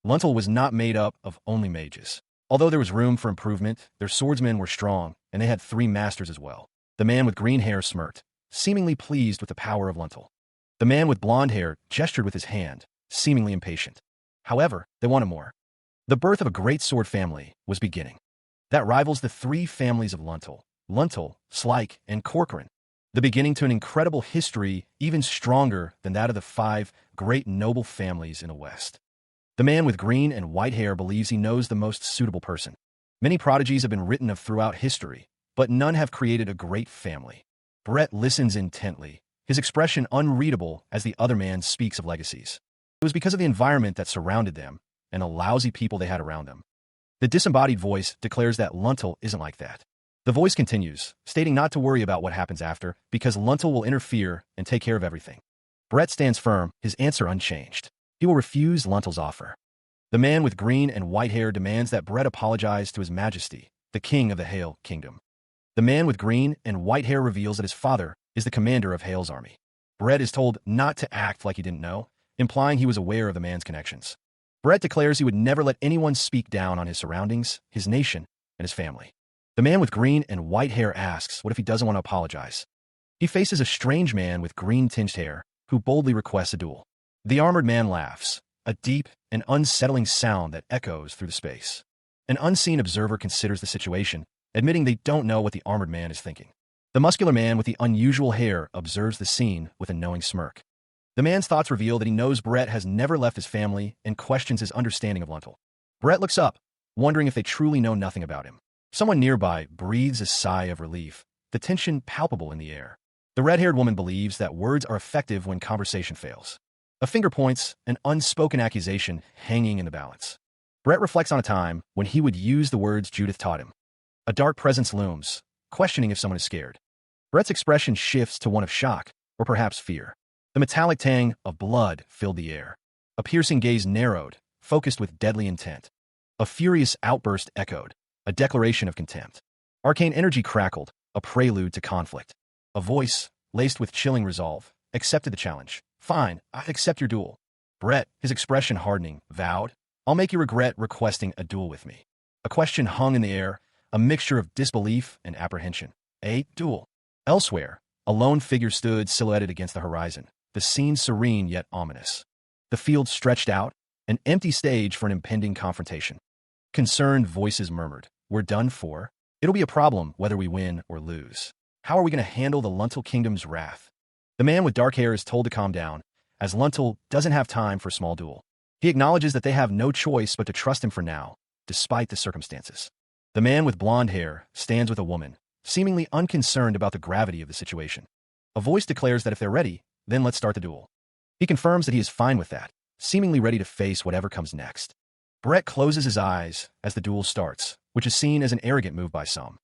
Luntel was not made up of only mages. Although there was room for improvement, their swordsmen were strong, and they had 3 masters as well. The man with green hair smirked, seemingly pleased with the power of Luntel. The man with blonde hair gestured with his hand, seemingly impatient. However, they wanted more. The birth of a great sword family was beginning. That rivals the 3 families of Luntel, Slik, and Corcoran. The beginning to an incredible history even stronger than that of the 5 great noble families in the West. The man with green and white hair believes he knows the most suitable person. Many prodigies have been written of throughout history, but none have created a great family. Brett listens intently, his expression unreadable as the other man speaks of legacies. It was because of the environment that surrounded them and the lousy people they had around them. The disembodied voice declares that Luntel isn't like that. The voice continues, stating not to worry about what happens after, because Luntel will interfere and take care of everything. Brett stands firm, his answer unchanged. He will refuse Luntel's offer. The man with green and white hair demands that Brett apologize to His Majesty, the King of the Hale Kingdom. The man with green and white hair reveals that his father is the commander of Hale's army. Brett is told not to act like he didn't know, implying he was aware of the man's connections. Brett declares he would never let anyone speak down on his surroundings, his nation, and his family. The man with green and white hair asks what if he doesn't want to apologize. He faces a strange man with green-tinged hair, who boldly requests a duel. The armored man laughs, a deep and unsettling sound that echoes through the space. An unseen observer considers the situation, admitting they don't know what the armored man is thinking. The muscular man with the unusual hair observes the scene with a knowing smirk. The man's thoughts reveal that he knows Brett has never left his family and questions his understanding of Luntel. Brett looks up, wondering if they truly know nothing about him. Someone nearby breathes a sigh of relief, the tension palpable in the air. The red-haired woman believes that words are effective when conversation fails. A finger points, an unspoken accusation hanging in the balance. Brett reflects on a time when he would use the words Judith taught him. A dark presence looms, questioning if someone is scared. Brett's expression shifts to one of shock, or perhaps fear. The metallic tang of blood filled the air. A piercing gaze narrowed, focused with deadly intent. A furious outburst echoed, a declaration of contempt. Arcane energy crackled, a prelude to conflict. A voice, laced with chilling resolve, accepted the challenge. Fine, I accept your duel. Brett, his expression hardening, vowed, I'll make you regret requesting a duel with me. A question hung in the air, a mixture of disbelief and apprehension. A duel. Elsewhere, a lone figure stood silhouetted against the horizon, the scene serene yet ominous. The field stretched out, an empty stage for an impending confrontation. Concerned voices murmured, we're done for. It'll be a problem whether we win or lose. How are we going to handle the Luntel Kingdom's wrath? The man with dark hair is told to calm down, as Luntel doesn't have time for a small duel. He acknowledges that they have no choice but to trust him for now, despite the circumstances. The man with blonde hair stands with a woman, seemingly unconcerned about the gravity of the situation. A voice declares that if they're ready, then let's start the duel. He confirms that he is fine with that, seemingly ready to face whatever comes next. Brett closes his eyes as the duel starts, which is seen as an arrogant move by some.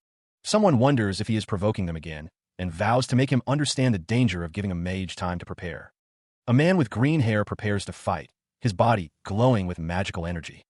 Someone wonders if he is provoking them again, and vows to make him understand the danger of giving a mage time to prepare. A man with green hair prepares to fight, his body glowing with magical energy.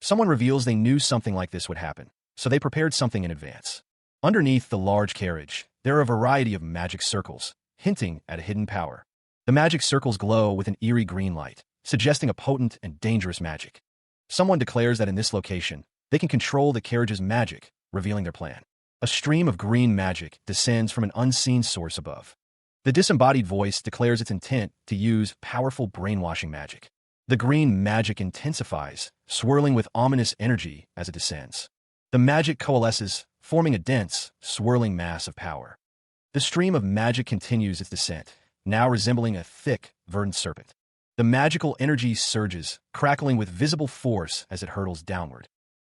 Someone reveals they knew something like this would happen, so they prepared something in advance. Underneath the large carriage, there are a variety of magic circles, hinting at a hidden power. The magic circles glow with an eerie green light, suggesting a potent and dangerous magic. Someone declares that in this location, they can control the carriage's magic, revealing their plan. A stream of green magic descends from an unseen source above. The disembodied voice declares its intent to use powerful brainwashing magic. The green magic intensifies, swirling with ominous energy as it descends. The magic coalesces, forming a dense, swirling mass of power. The stream of magic continues its descent, now resembling a thick, verdant serpent. The magical energy surges, crackling with visible force as it hurtles downward.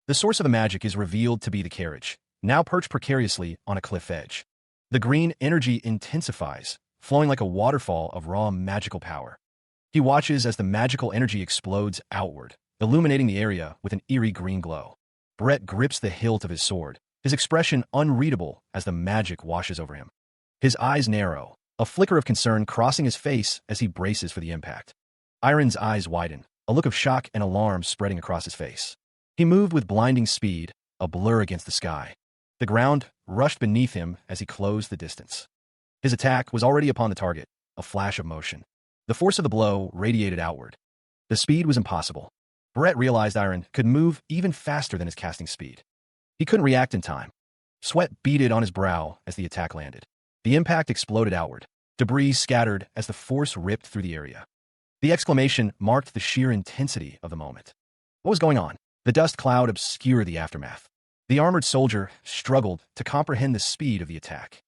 The source of the magic is revealed to be the carriage, now perched precariously on a cliff edge. The green energy intensifies, flowing like a waterfall of raw magical power. He watches as the magical energy explodes outward, illuminating the area with an eerie green glow. Brett grips the hilt of his sword, his expression unreadable as the magic washes over him. His eyes narrow, a flicker of concern crossing his face as he braces for the impact. Iron's eyes widen, a look of shock and alarm spreading across his face. He moved with blinding speed, a blur against the sky. The ground rushed beneath him as he closed the distance. His attack was already upon the target, a flash of motion. The force of the blow radiated outward. The speed was impossible. Brett realized Iron could move even faster than his casting speed. He couldn't react in time. Sweat beaded on his brow as the attack landed. The impact exploded outward. Debris scattered as the force ripped through the area. The exclamation marked the sheer intensity of the moment. What was going on? The dust cloud obscured the aftermath. The armored soldier struggled to comprehend the speed of the attack.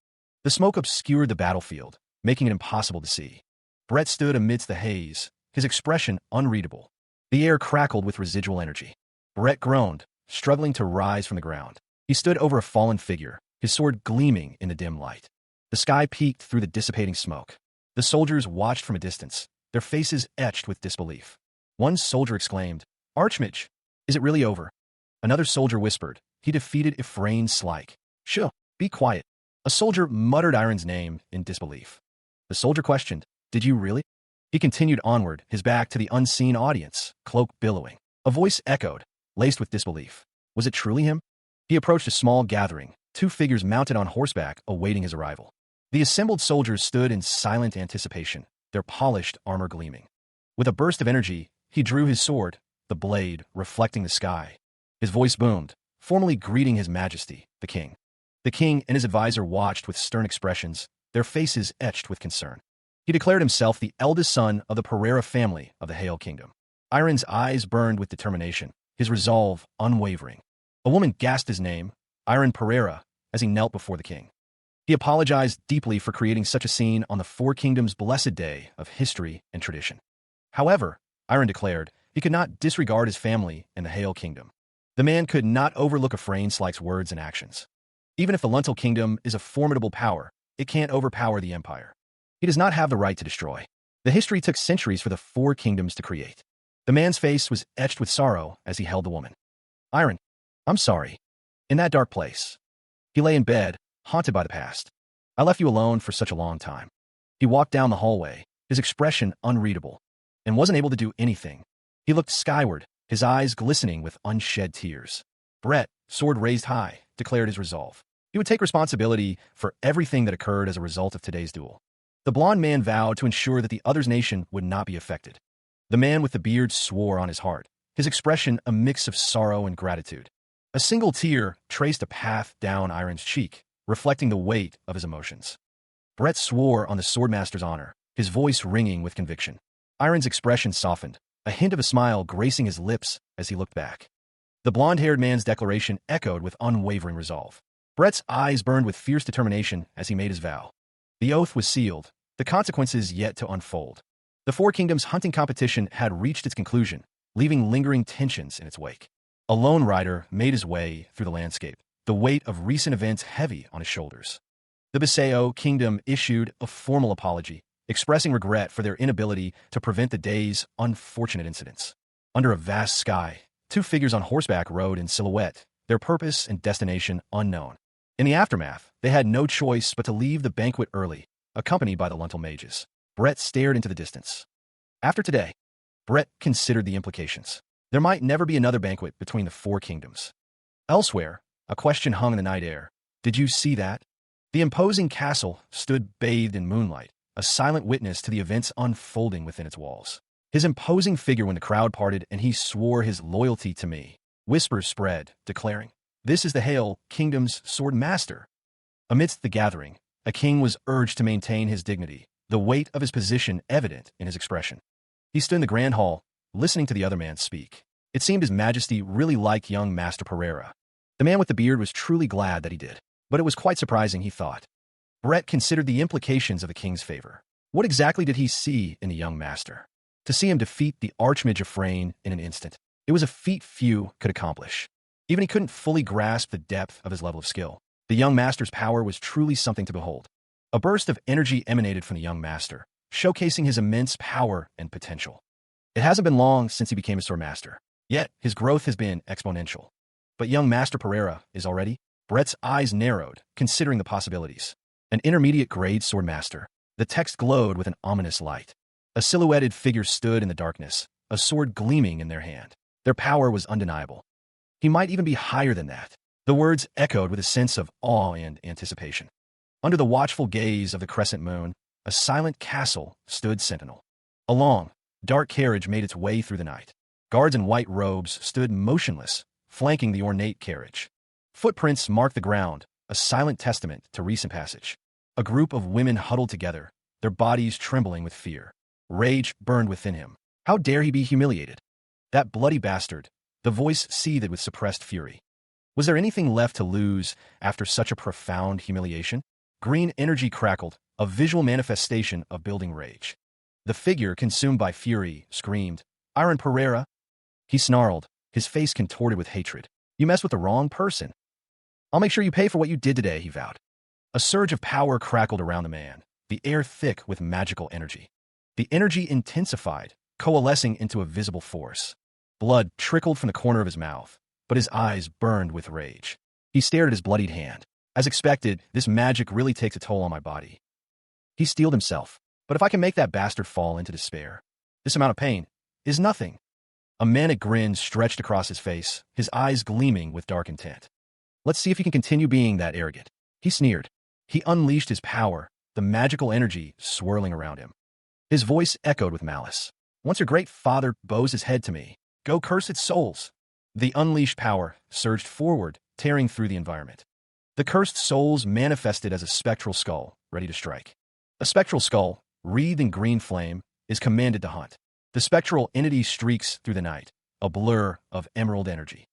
The smoke obscured the battlefield, making it impossible to see. Brett stood amidst the haze, his expression unreadable. The air crackled with residual energy. Brett groaned, struggling to rise from the ground. He stood over a fallen figure, his sword gleaming in the dim light. The sky peeked through the dissipating smoke. The soldiers watched from a distance, their faces etched with disbelief. One soldier exclaimed, "Archmage, is it really over?" Another soldier whispered, "He defeated Ephraim Slike." "Shh, be quiet." A soldier muttered Iron's name in disbelief. The soldier questioned, "Did you really?" He continued onward, his back to the unseen audience, cloak billowing. A voice echoed, laced with disbelief. Was it truly him? He approached a small gathering, two figures mounted on horseback awaiting his arrival. The assembled soldiers stood in silent anticipation, their polished armor gleaming. With a burst of energy, he drew his sword, the blade reflecting the sky. His voice boomed, formally greeting His Majesty, the king. The king and his advisor watched with stern expressions, their faces etched with concern. He declared himself the eldest son of the Pereira family of the Hale Kingdom. Iron's eyes burned with determination, his resolve unwavering. A woman gasped his name, Iron Pereira, as he knelt before the king. He apologized deeply for creating such a scene on the Four Kingdoms' blessed day of history and tradition. However, Iron declared, he could not disregard his family and the Hale Kingdom. The man could not overlook Ephraim Slike's words and actions. Even if the Luntal Kingdom is a formidable power, it can't overpower the Empire. He does not have the right to destroy. The history took centuries for the Four Kingdoms to create. The man's face was etched with sorrow as he held the woman. Iron, I'm sorry. In that dark place. He lay in bed, haunted by the past. I left you alone for such a long time. He walked down the hallway, his expression unreadable, and wasn't able to do anything. He looked skyward, his eyes glistening with unshed tears. Brett, sword raised high, declared his resolve. He would take responsibility for everything that occurred as a result of today's duel. The blond man vowed to ensure that the other's nation would not be affected. The man with the beard swore on his heart, his expression a mix of sorrow and gratitude. A single tear traced a path down Iron's cheek, reflecting the weight of his emotions. Brett swore on the swordmaster's honor, his voice ringing with conviction. Iron's expression softened, a hint of a smile gracing his lips as he looked back. The blond-haired man's declaration echoed with unwavering resolve. Brett's eyes burned with fierce determination as he made his vow. The oath was sealed, the consequences yet to unfold. The Four Kingdoms hunting competition had reached its conclusion, leaving lingering tensions in its wake. A lone rider made his way through the landscape, the weight of recent events heavy on his shoulders. The Biseo Kingdom issued a formal apology, expressing regret for their inability to prevent the day's unfortunate incidents. Under a vast sky, two figures on horseback rode in silhouette, their purpose and destination unknown. In the aftermath, they had no choice but to leave the banquet early, accompanied by the Lentil mages. Brett stared into the distance. After today, Brett considered the implications. There might never be another banquet between the four kingdoms. Elsewhere, a question hung in the night air. Did you see that? The imposing castle stood bathed in moonlight, a silent witness to the events unfolding within its walls. His imposing figure when the crowd parted and he swore his loyalty to me. Whispers spread, declaring, "This is the Hail Kingdom's sword master." Amidst the gathering, a king was urged to maintain his dignity, the weight of his position evident in his expression. He stood in the grand hall, listening to the other man speak. It seemed His Majesty really liked young Master Pereira. The man with the beard was truly glad that he did, but it was quite surprising, he thought. Brett considered the implications of the king's favor. What exactly did he see in the young master? To see him defeat the Archmage of Frayne in an instant, it was a feat few could accomplish. Even he couldn't fully grasp the depth of his level of skill. The young master's power was truly something to behold. A burst of energy emanated from the young master, showcasing his immense power and potential. It hasn't been long since he became a sword master, yet his growth has been exponential. But young Master Pereira is already? Brett's eyes narrowed, considering the possibilities. An intermediate grade sword master. The text glowed with an ominous light. A silhouetted figure stood in the darkness, a sword gleaming in their hand. Their power was undeniable. He might even be higher than that. The words echoed with a sense of awe and anticipation. Under the watchful gaze of the crescent moon, a silent castle stood sentinel. A long, dark carriage made its way through the night. Guards in white robes stood motionless, flanking the ornate carriage. Footprints marked the ground, a silent testament to recent passage. A group of women huddled together, their bodies trembling with fear. Rage burned within him. How dare he be humiliated? That bloody bastard. The voice seethed with suppressed fury. Was there anything left to lose after such a profound humiliation? Green energy crackled, a visual manifestation of building rage. The figure, consumed by fury, screamed, "Iron Pereira!" He snarled, his face contorted with hatred. "You messed with the wrong person. I'll make sure you pay for what you did today," he vowed. A surge of power crackled around the man, the air thick with magical energy. The energy intensified, coalescing into a visible force. Blood trickled from the corner of his mouth, but his eyes burned with rage. He stared at his bloodied hand. As expected, this magic really takes a toll on my body. He steeled himself. But if I can make that bastard fall into despair, this amount of pain is nothing. A manic grin stretched across his face, his eyes gleaming with dark intent. Let's see if he can continue being that arrogant. He sneered. He unleashed his power, the magical energy swirling around him. His voice echoed with malice. "Once your great father bows his head to me, go curse its souls." The unleashed power surged forward, tearing through the environment. The cursed souls manifested as a spectral skull, ready to strike. A spectral skull, wreathed in green flame, is commanded to hunt. The spectral entity streaks through the night, a blur of emerald energy.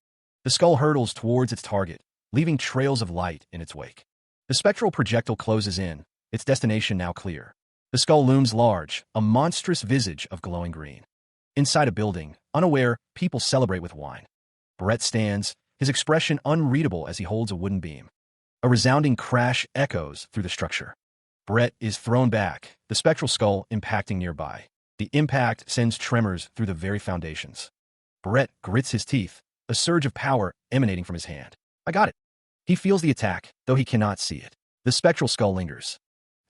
The skull hurtles towards its target, leaving trails of light in its wake. The spectral projectile closes in, its destination now clear. The skull looms large, a monstrous visage of glowing green. Inside a building, unaware, people celebrate with wine. Brett stands, his expression unreadable as he holds a wooden beam. A resounding crash echoes through the structure. Brett is thrown back, the spectral skull impacting nearby. The impact sends tremors through the very foundations. Brett grits his teeth, a surge of power emanating from his hand. I got it. He feels the attack, though he cannot see it. The spectral skull lingers.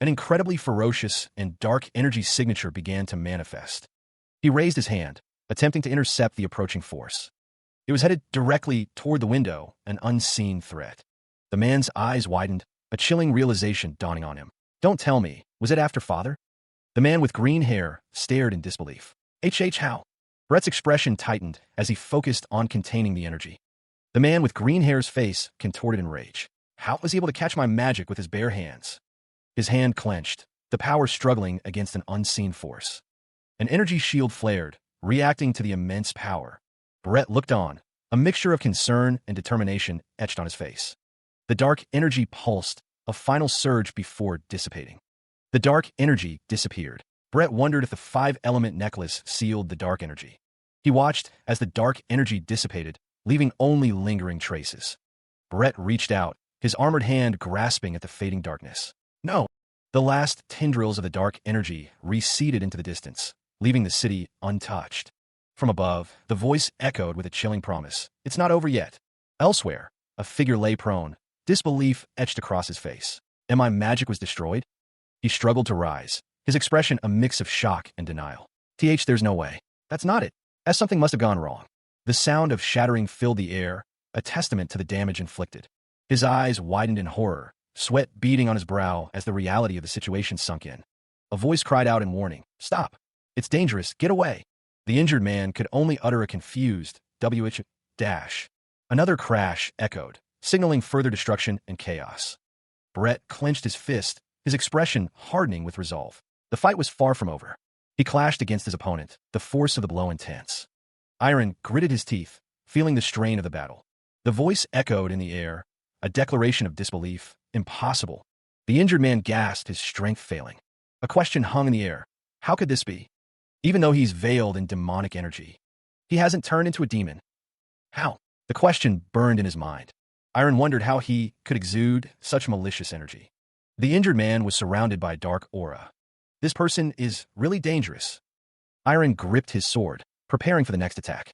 An incredibly ferocious and dark energy signature began to manifest. He raised his hand, attempting to intercept the approaching force. It was headed directly toward the window, an unseen threat. The man's eyes widened, a chilling realization dawning on him. Don't tell me, was it after father? The man with green hair stared in disbelief. How? Brett's expression tightened as he focused on containing the energy. The man with green hair's face contorted in rage. How was he able to catch my magic with his bare hands? His hand clenched, the power struggling against an unseen force. An energy shield flared, reacting to the immense power. Brett looked on, a mixture of concern and determination etched on his face. The dark energy pulsed, a final surge before dissipating. The dark energy disappeared. Brett wondered if the 5-element necklace sealed the dark energy. He watched as the dark energy dissipated, leaving only lingering traces. Brett reached out, his armored hand grasping at the fading darkness. No! The last tendrils of the dark energy receded into the distance, leaving the city untouched. From above, the voice echoed with a chilling promise. It's not over yet. Elsewhere, a figure lay prone, Disbelief etched across his face. My magic was destroyed? He struggled to rise, his expression a mix of shock and denial. There's no way. That's not it. As something must have gone wrong. The sound of shattering filled the air, a testament to the damage inflicted. His eyes widened in horror, sweat beading on his brow as the reality of the situation sunk in. A voice cried out in warning, "Stop! It's dangerous, get away!" The injured man could only utter a confused "WH dash." Another crash echoed, signaling further destruction and chaos. Brett clenched his fist, his expression hardening with resolve. The fight was far from over. He clashed against his opponent, the force of the blow intense. Iron gritted his teeth, feeling the strain of the battle. The voice echoed in the air, a declaration of disbelief. Impossible. The injured man gasped, his strength failing. A question hung in the air. How could this be? Even though he's veiled in demonic energy, he hasn't turned into a demon. How? The question burned in his mind. Iron wondered how he could exude such malicious energy. The injured man was surrounded by a dark aura. This person is really dangerous. Iron gripped his sword, preparing for the next attack.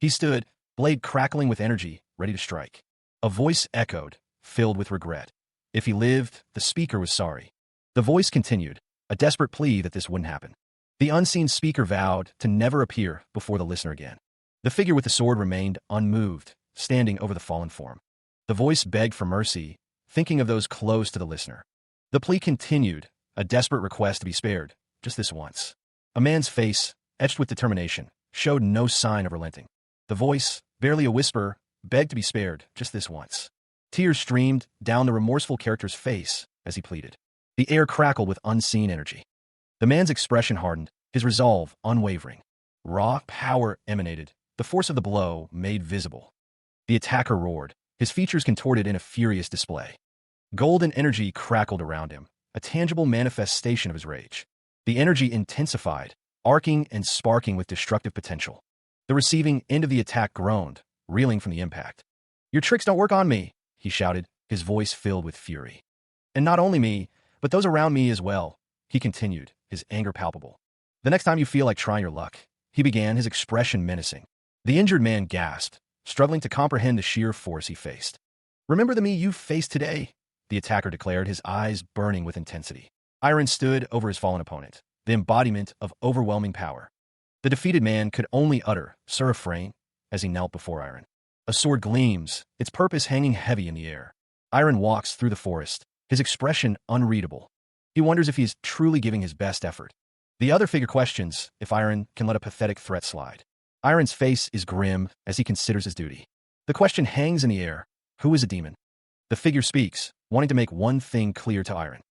He stood, blade crackling with energy, ready to strike. A voice echoed, filled with regret. If he lived, the speaker was sorry. The voice continued, a desperate plea that this wouldn't happen. The unseen speaker vowed to never appear before the listener again. The figure with the sword remained unmoved, standing over the fallen form. The voice begged for mercy, thinking of those close to the listener. The plea continued, a desperate request to be spared, just this once. A man's face, etched with determination, showed no sign of relenting. The voice, barely a whisper, begged to be spared, just this once. Tears streamed down the remorseful character's face as he pleaded. The air crackled with unseen energy. The man's expression hardened, his resolve unwavering. Raw power emanated, the force of the blow made visible. The attacker roared, his features contorted in a furious display. Golden energy crackled around him, a tangible manifestation of his rage. The energy intensified, arcing and sparking with destructive potential. The receiving end of the attack groaned, reeling from the impact. "Your tricks don't work on me," he shouted, his voice filled with fury. "And not only me, but those around me as well," he continued, his anger palpable. "The next time you feel like trying your luck," he began, his expression menacing. The injured man gasped, struggling to comprehend the sheer force he faced. "Remember the me you faced today," the attacker declared, his eyes burning with intensity. Iron stood over his fallen opponent, the embodiment of overwhelming power. The defeated man could only utter, "Sir refrain," as he knelt before Iron. A sword gleams, its purpose hanging heavy in the air. Iron walks through the forest, his expression unreadable. He wonders if he is truly giving his best effort. The other figure questions if Iron can let a pathetic threat slide. Iron's face is grim as he considers his duty. The question hangs in the air. Who is a demon? The figure speaks, wanting to make one thing clear to Iron.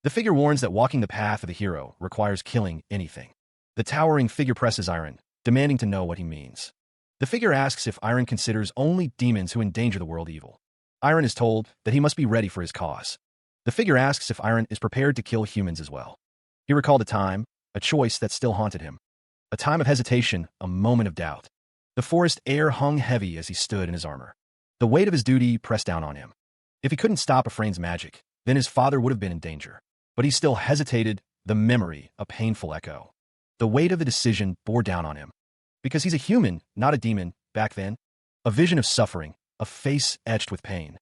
The figure warns that walking the path of the hero requires killing anything. The towering figure presses Iron, demanding to know what he means. The figure asks if Iron considers only demons who endanger the world evil. Iron is told that he must be ready for his cause. The figure asks if Iron is prepared to kill humans as well. He recalled a time, a choice that still haunted him. A time of hesitation, a moment of doubt. The forest air hung heavy as he stood in his armor. The weight of his duty pressed down on him. If he couldn't stop Ephraim's magic, then his father would have been in danger. But he still hesitated, the memory a painful echo. The weight of the decision bore down on him. Because he's a human, not a demon, back then. A vision of suffering, a face etched with pain.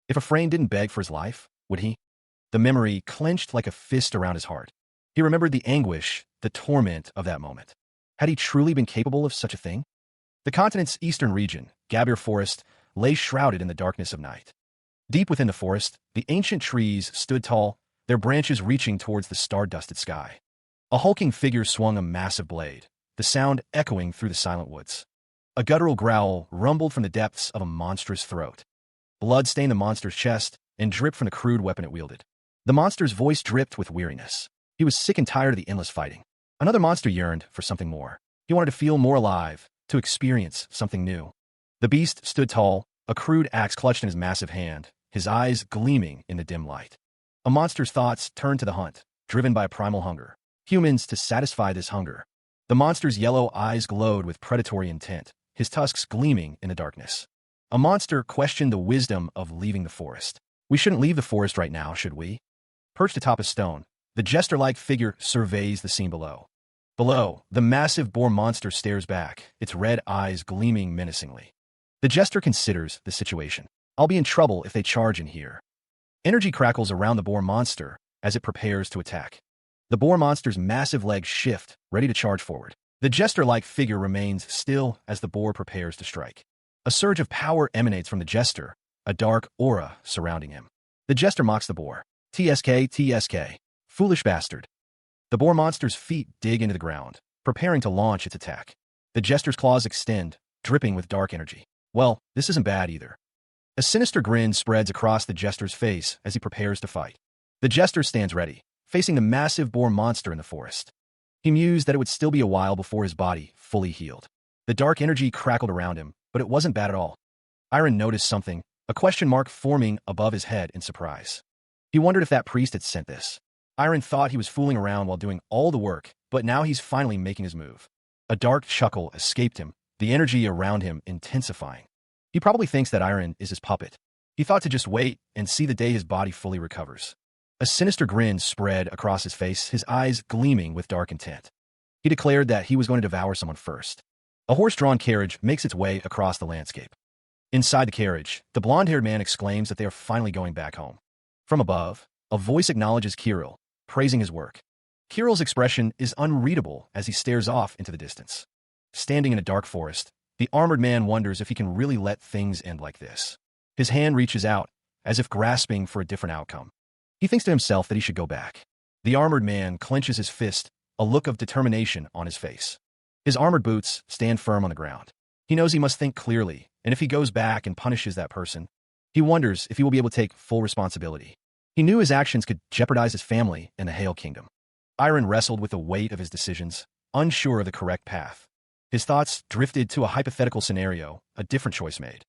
If Ephraim didn't beg for his life, would he? The memory clenched like a fist around his heart. He remembered the anguish, the torment of that moment. Had he truly been capable of such a thing? The continent's eastern region, Gabir Forest, lay shrouded in the darkness of night. Deep within the forest, the ancient trees stood tall, their branches reaching towards the star-dusted sky. A hulking figure swung a massive blade, the sound echoing through the silent woods. A guttural growl rumbled from the depths of a monstrous throat. Blood stained the monster's chest and dripped from the crude weapon it wielded. The monster's voice dripped with weariness. He was sick and tired of the endless fighting. Another monster yearned for something more. He wanted to feel more alive, to experience something new. The beast stood tall, a crude axe clutched in his massive hand, his eyes gleaming in the dim light. A monster's thoughts turned to the hunt, driven by a primal hunger. Humans to satisfy this hunger. The monster's yellow eyes glowed with predatory intent, his tusks gleaming in the darkness. A monster questioned the wisdom of leaving the forest. "We shouldn't leave the forest right now, should we?" Perched atop a stone, the jester-like figure surveys the scene below. Below, the massive boar monster stares back, its red eyes gleaming menacingly. The jester considers the situation. I'll be in trouble if they charge in here. Energy crackles around the boar monster as it prepares to attack. The boar monster's massive legs shift, ready to charge forward. The jester-like figure remains still as the boar prepares to strike. A surge of power emanates from the jester, a dark aura surrounding him. The jester mocks the boar. TSK, TSK. Foolish bastard. The boar monster's feet dig into the ground, preparing to launch its attack. The jester's claws extend, dripping with dark energy. Well, this isn't bad either. A sinister grin spreads across the jester's face as he prepares to fight. The jester stands ready, facing the massive boar monster in the forest. He mused that it would still be a while before his body fully healed. The dark energy crackled around him, but it wasn't bad at all. Iron noticed something, a question mark forming above his head in surprise. He wondered if that priest had sent this. Iron thought he was fooling around while doing all the work, but now he's finally making his move. A dark chuckle escaped him, the energy around him intensifying. He probably thinks that Iron is his puppet. He thought to just wait and see the day his body fully recovers. A sinister grin spread across his face, his eyes gleaming with dark intent. He declared that he was going to devour someone first. A horse-drawn carriage makes its way across the landscape. Inside the carriage, the blonde-haired man exclaims that they are finally going back home. From above, a voice acknowledges Kirill, praising his work. Kirill's expression is unreadable as he stares off into the distance. Standing in a dark forest, the armored man wonders if he can really let things end like this. His hand reaches out, as if grasping for a different outcome. He thinks to himself that he should go back. The armored man clenches his fist, a look of determination on his face. His armored boots stand firm on the ground. He knows he must think clearly, and if he goes back and punishes that person, he wonders if he will be able to take full responsibility. He knew his actions could jeopardize his family and the Hale Kingdom. Iron wrestled with the weight of his decisions, unsure of the correct path. His thoughts drifted to a hypothetical scenario, a different choice made.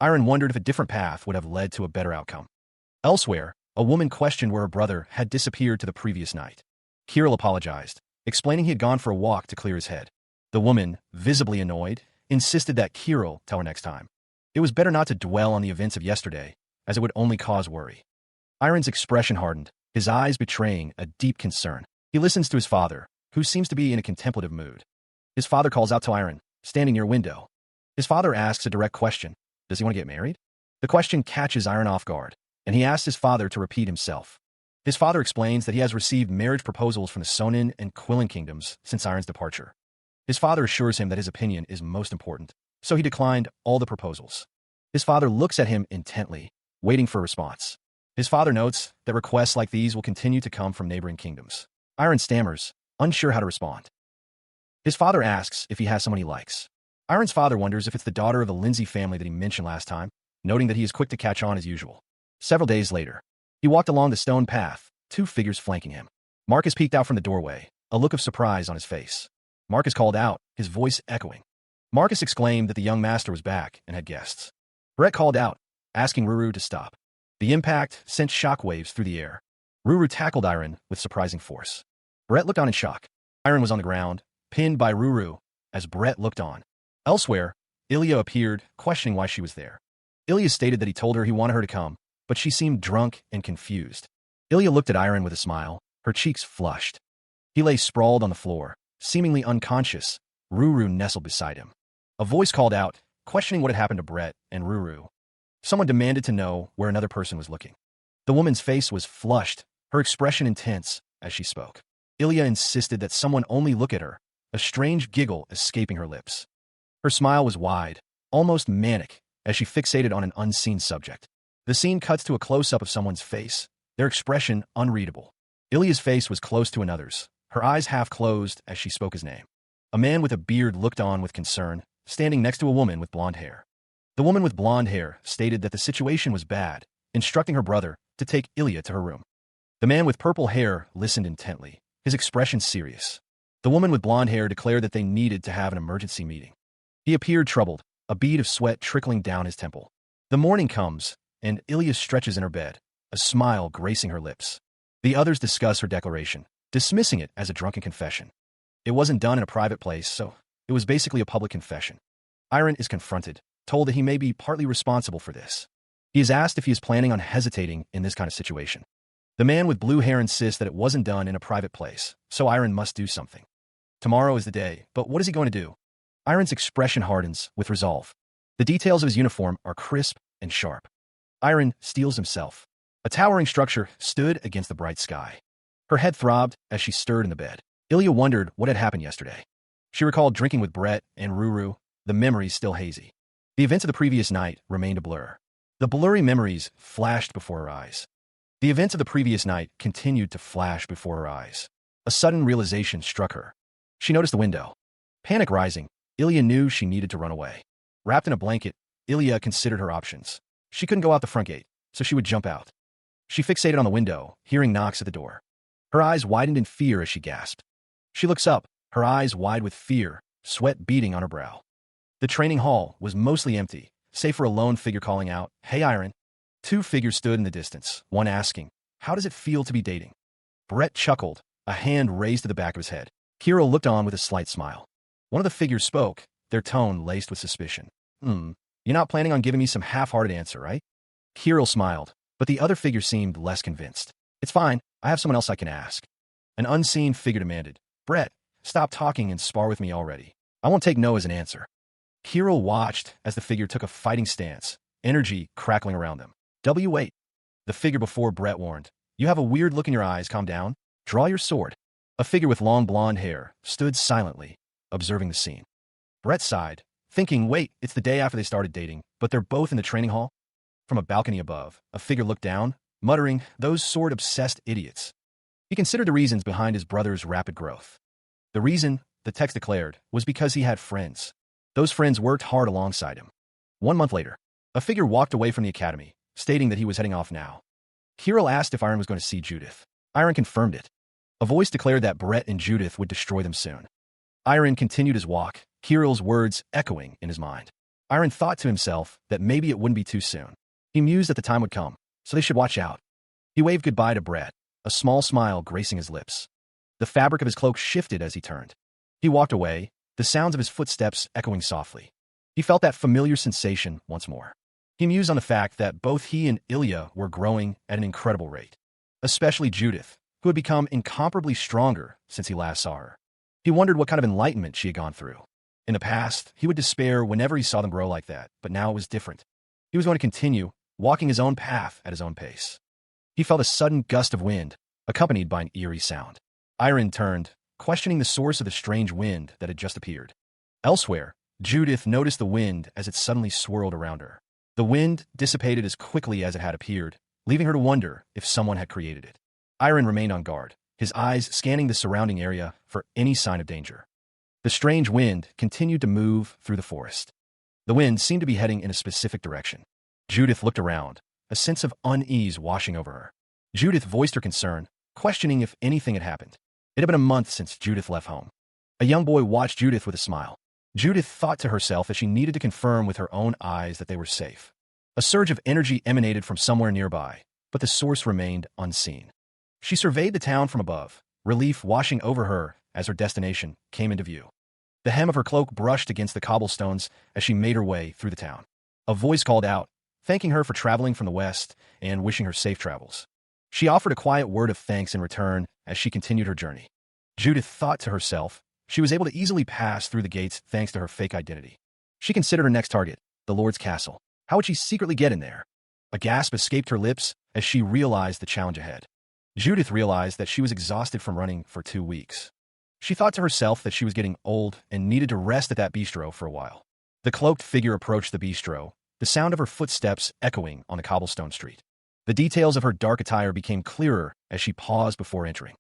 Iron wondered if a different path would have led to a better outcome. Elsewhere, a woman questioned where her brother had disappeared to the previous night. Kirill apologized, explaining he had gone for a walk to clear his head. The woman, visibly annoyed, insisted that Kirill tell her next time. It was better not to dwell on the events of yesterday, as it would only cause worry. Iron's expression hardened, his eyes betraying a deep concern. He listens to his father, who seems to be in a contemplative mood. His father calls out to Iron, standing near a window. His father asks a direct question. Does he want to get married? The question catches Iron off guard, and he asks his father to repeat himself. His father explains that he has received marriage proposals from the Sonin and Quillen kingdoms since Iron's departure. His father assures him that his opinion is most important, so he declined all the proposals. His father looks at him intently, waiting for a response. His father notes that requests like these will continue to come from neighboring kingdoms. Iron stammers, unsure how to respond. His father asks if he has someone he likes. Iron's father wonders if it's the daughter of the Lindsay family that he mentioned last time, noting that he is quick to catch on as usual. Several days later, he walked along the stone path, two figures flanking him. Marcus peeked out from the doorway, a look of surprise on his face. Marcus called out, his voice echoing. Marcus exclaimed that the young master was back and had guests. Brett called out, asking Ruru to stop. The impact sent shockwaves through the air. Ruru tackled Iron with surprising force. Brett looked on in shock. Iron was on the ground, pinned by Ruru, as Brett looked on. Elsewhere, Ilya appeared, questioning why she was there. Ilya stated that he told her he wanted her to come, but she seemed drunk and confused. Ilya looked at Iron with a smile, her cheeks flushed. He lay sprawled on the floor, seemingly unconscious. Ruru nestled beside him. A voice called out, questioning what had happened to Brett and Ruru. Someone demanded to know where another person was looking. The woman's face was flushed, her expression intense, as she spoke. Ilya insisted that someone only look at her, a strange giggle escaping her lips. Her smile was wide, almost manic, as she fixated on an unseen subject. The scene cuts to a close-up of someone's face, their expression unreadable. Ilya's face was close to another's, her eyes half closed as she spoke his name. A man with a beard looked on with concern, standing next to a woman with blonde hair. The woman with blonde hair stated that the situation was bad, instructing her brother to take Ilya to her room. The man with purple hair listened intently, his expression serious. The woman with blonde hair declared that they needed to have an emergency meeting. He appeared troubled, a bead of sweat trickling down his temple. The morning comes, and Ilya stretches in her bed, a smile gracing her lips. The others discuss her declaration, dismissing it as a drunken confession. It wasn't done in a private place, so it was basically a public confession. Iron is confronted, told that he may be partly responsible for this. He is asked if he is planning on hesitating in this kind of situation. The man with blue hair insists that it wasn't done in a private place, so Iron must do something. Tomorrow is the day, but what is he going to do? Iron's expression hardens with resolve. The details of his uniform are crisp and sharp. Iron steals himself. A towering structure stood against the bright sky. Her head throbbed as she stirred in the bed. Ilya wondered what had happened yesterday. She recalled drinking with Brett and Ruru, the memories still hazy. The events of the previous night remained a blur. The blurry memories flashed before her eyes. The events of the previous night continued to flash before her eyes. A sudden realization struck her. She noticed the window. Panic rising, Ilya knew she needed to run away. Wrapped in a blanket, Ilya considered her options. She couldn't go out the front gate, so she would jump out. She fixated on the window, hearing knocks at the door. Her eyes widened in fear as she gasped. She looks up, her eyes wide with fear, sweat beading on her brow. The training hall was mostly empty, save for a lone figure calling out, "Hey, Iron." Two figures stood in the distance, one asking, "How does it feel to be dating?" Brett chuckled, a hand raised to the back of his head. Kirill looked on with a slight smile. One of the figures spoke, their tone laced with suspicion. You're not planning on giving me some half-hearted answer, right?" Kirill smiled, but the other figure seemed less convinced. "It's fine, I have someone else I can ask." An unseen figure demanded, "Brett, stop talking and spar with me already. I won't take no as an answer." Kirill watched as the figure took a fighting stance, energy crackling around them. "Wait." The figure before Brett warned, "You have a weird look in your eyes, calm down. Draw your sword." A figure with long blonde hair stood silently, observing the scene. Brett sighed, thinking, wait, it's the day after they started dating, but they're both in the training hall? From a balcony above, a figure looked down, muttering, "Those sword-obsessed idiots." He considered the reasons behind his brother's rapid growth. The reason, the text declared, was because he had friends. Those friends worked hard alongside him. 1 month later, a figure walked away from the academy, stating that he was heading off now. Kirill asked if Iron was going to see Judith. Iron confirmed it. A voice declared that Brett and Judith would destroy them soon. Iron continued his walk, Kirill's words echoing in his mind. Iron thought to himself that maybe it wouldn't be too soon. He mused that the time would come, so they should watch out. He waved goodbye to Brett, a small smile gracing his lips. The fabric of his cloak shifted as he turned. He walked away, the sounds of his footsteps echoing softly. He felt that familiar sensation once more. He mused on the fact that both he and Ilya were growing at an incredible rate. Especially Judith, who had become incomparably stronger since he last saw her. He wondered what kind of enlightenment she had gone through. In the past, he would despair whenever he saw them grow like that, but now it was different. He was going to continue, walking his own path at his own pace. He felt a sudden gust of wind, accompanied by an eerie sound. Iron turned, questioning the source of the strange wind that had just appeared. Elsewhere, Judith noticed the wind as it suddenly swirled around her. The wind dissipated as quickly as it had appeared, leaving her to wonder if someone had created it. Iron remained on guard, his eyes scanning the surrounding area for any sign of danger. The strange wind continued to move through the forest. The wind seemed to be heading in a specific direction. Judith looked around, a sense of unease washing over her. Judith voiced her concern, questioning if anything had happened. It had been a month since Judith left home. A young boy watched Judith with a smile. Judith thought to herself that she needed to confirm with her own eyes that they were safe. A surge of energy emanated from somewhere nearby, but the source remained unseen. She surveyed the town from above, relief washing over her as her destination came into view. The hem of her cloak brushed against the cobblestones as she made her way through the town. A voice called out, thanking her for traveling from the west and wishing her safe travels. She offered a quiet word of thanks in return as she continued her journey. Judith thought to herself, she was able to easily pass through the gates thanks to her fake identity. She considered her next target, the Lord's castle. How would she secretly get in there? A gasp escaped her lips as she realized the challenge ahead. Judith realized that she was exhausted from running for 2 weeks. She thought to herself that she was getting old and needed to rest at that bistro for a while. The cloaked figure approached the bistro, the sound of her footsteps echoing on the cobblestone street. The details of her dark attire became clearer as she paused before entering.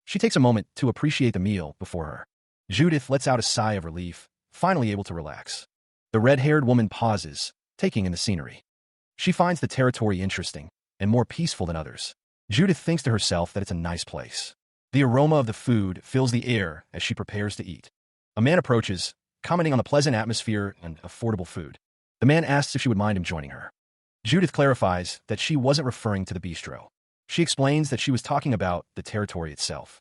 She takes a moment to appreciate the meal before her. Judith lets out a sigh of relief, finally able to relax. The red-haired woman pauses, taking in the scenery. She finds the territory interesting and more peaceful than others. Judith thinks to herself that it's a nice place. The aroma of the food fills the air as she prepares to eat. A man approaches, commenting on the pleasant atmosphere and affordable food. The man asks if she would mind him joining her. Judith clarifies that she wasn't referring to the bistro. She explains that she was talking about the territory itself.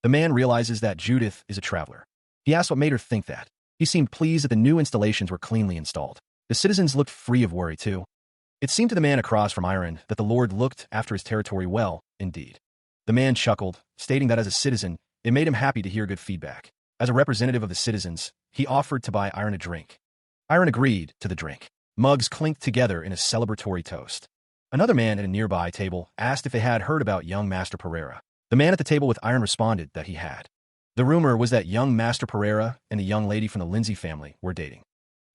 The man realizes that Judith is a traveler. He asks what made her think that. He seemed pleased that the new installations were cleanly installed. The citizens looked free of worry, too. It seemed to the man across from Iron that the Lord looked after his territory well, indeed. The man chuckled, stating that as a citizen, it made him happy to hear good feedback. As a representative of the citizens, he offered to buy Iron a drink. Iron agreed to the drink. Mugs clinked together in a celebratory toast. Another man at a nearby table asked if they had heard about young Master Pereira. The man at the table with iron responded that he had. The rumor was that young Master Pereira and the young lady from the Lindsay family were dating.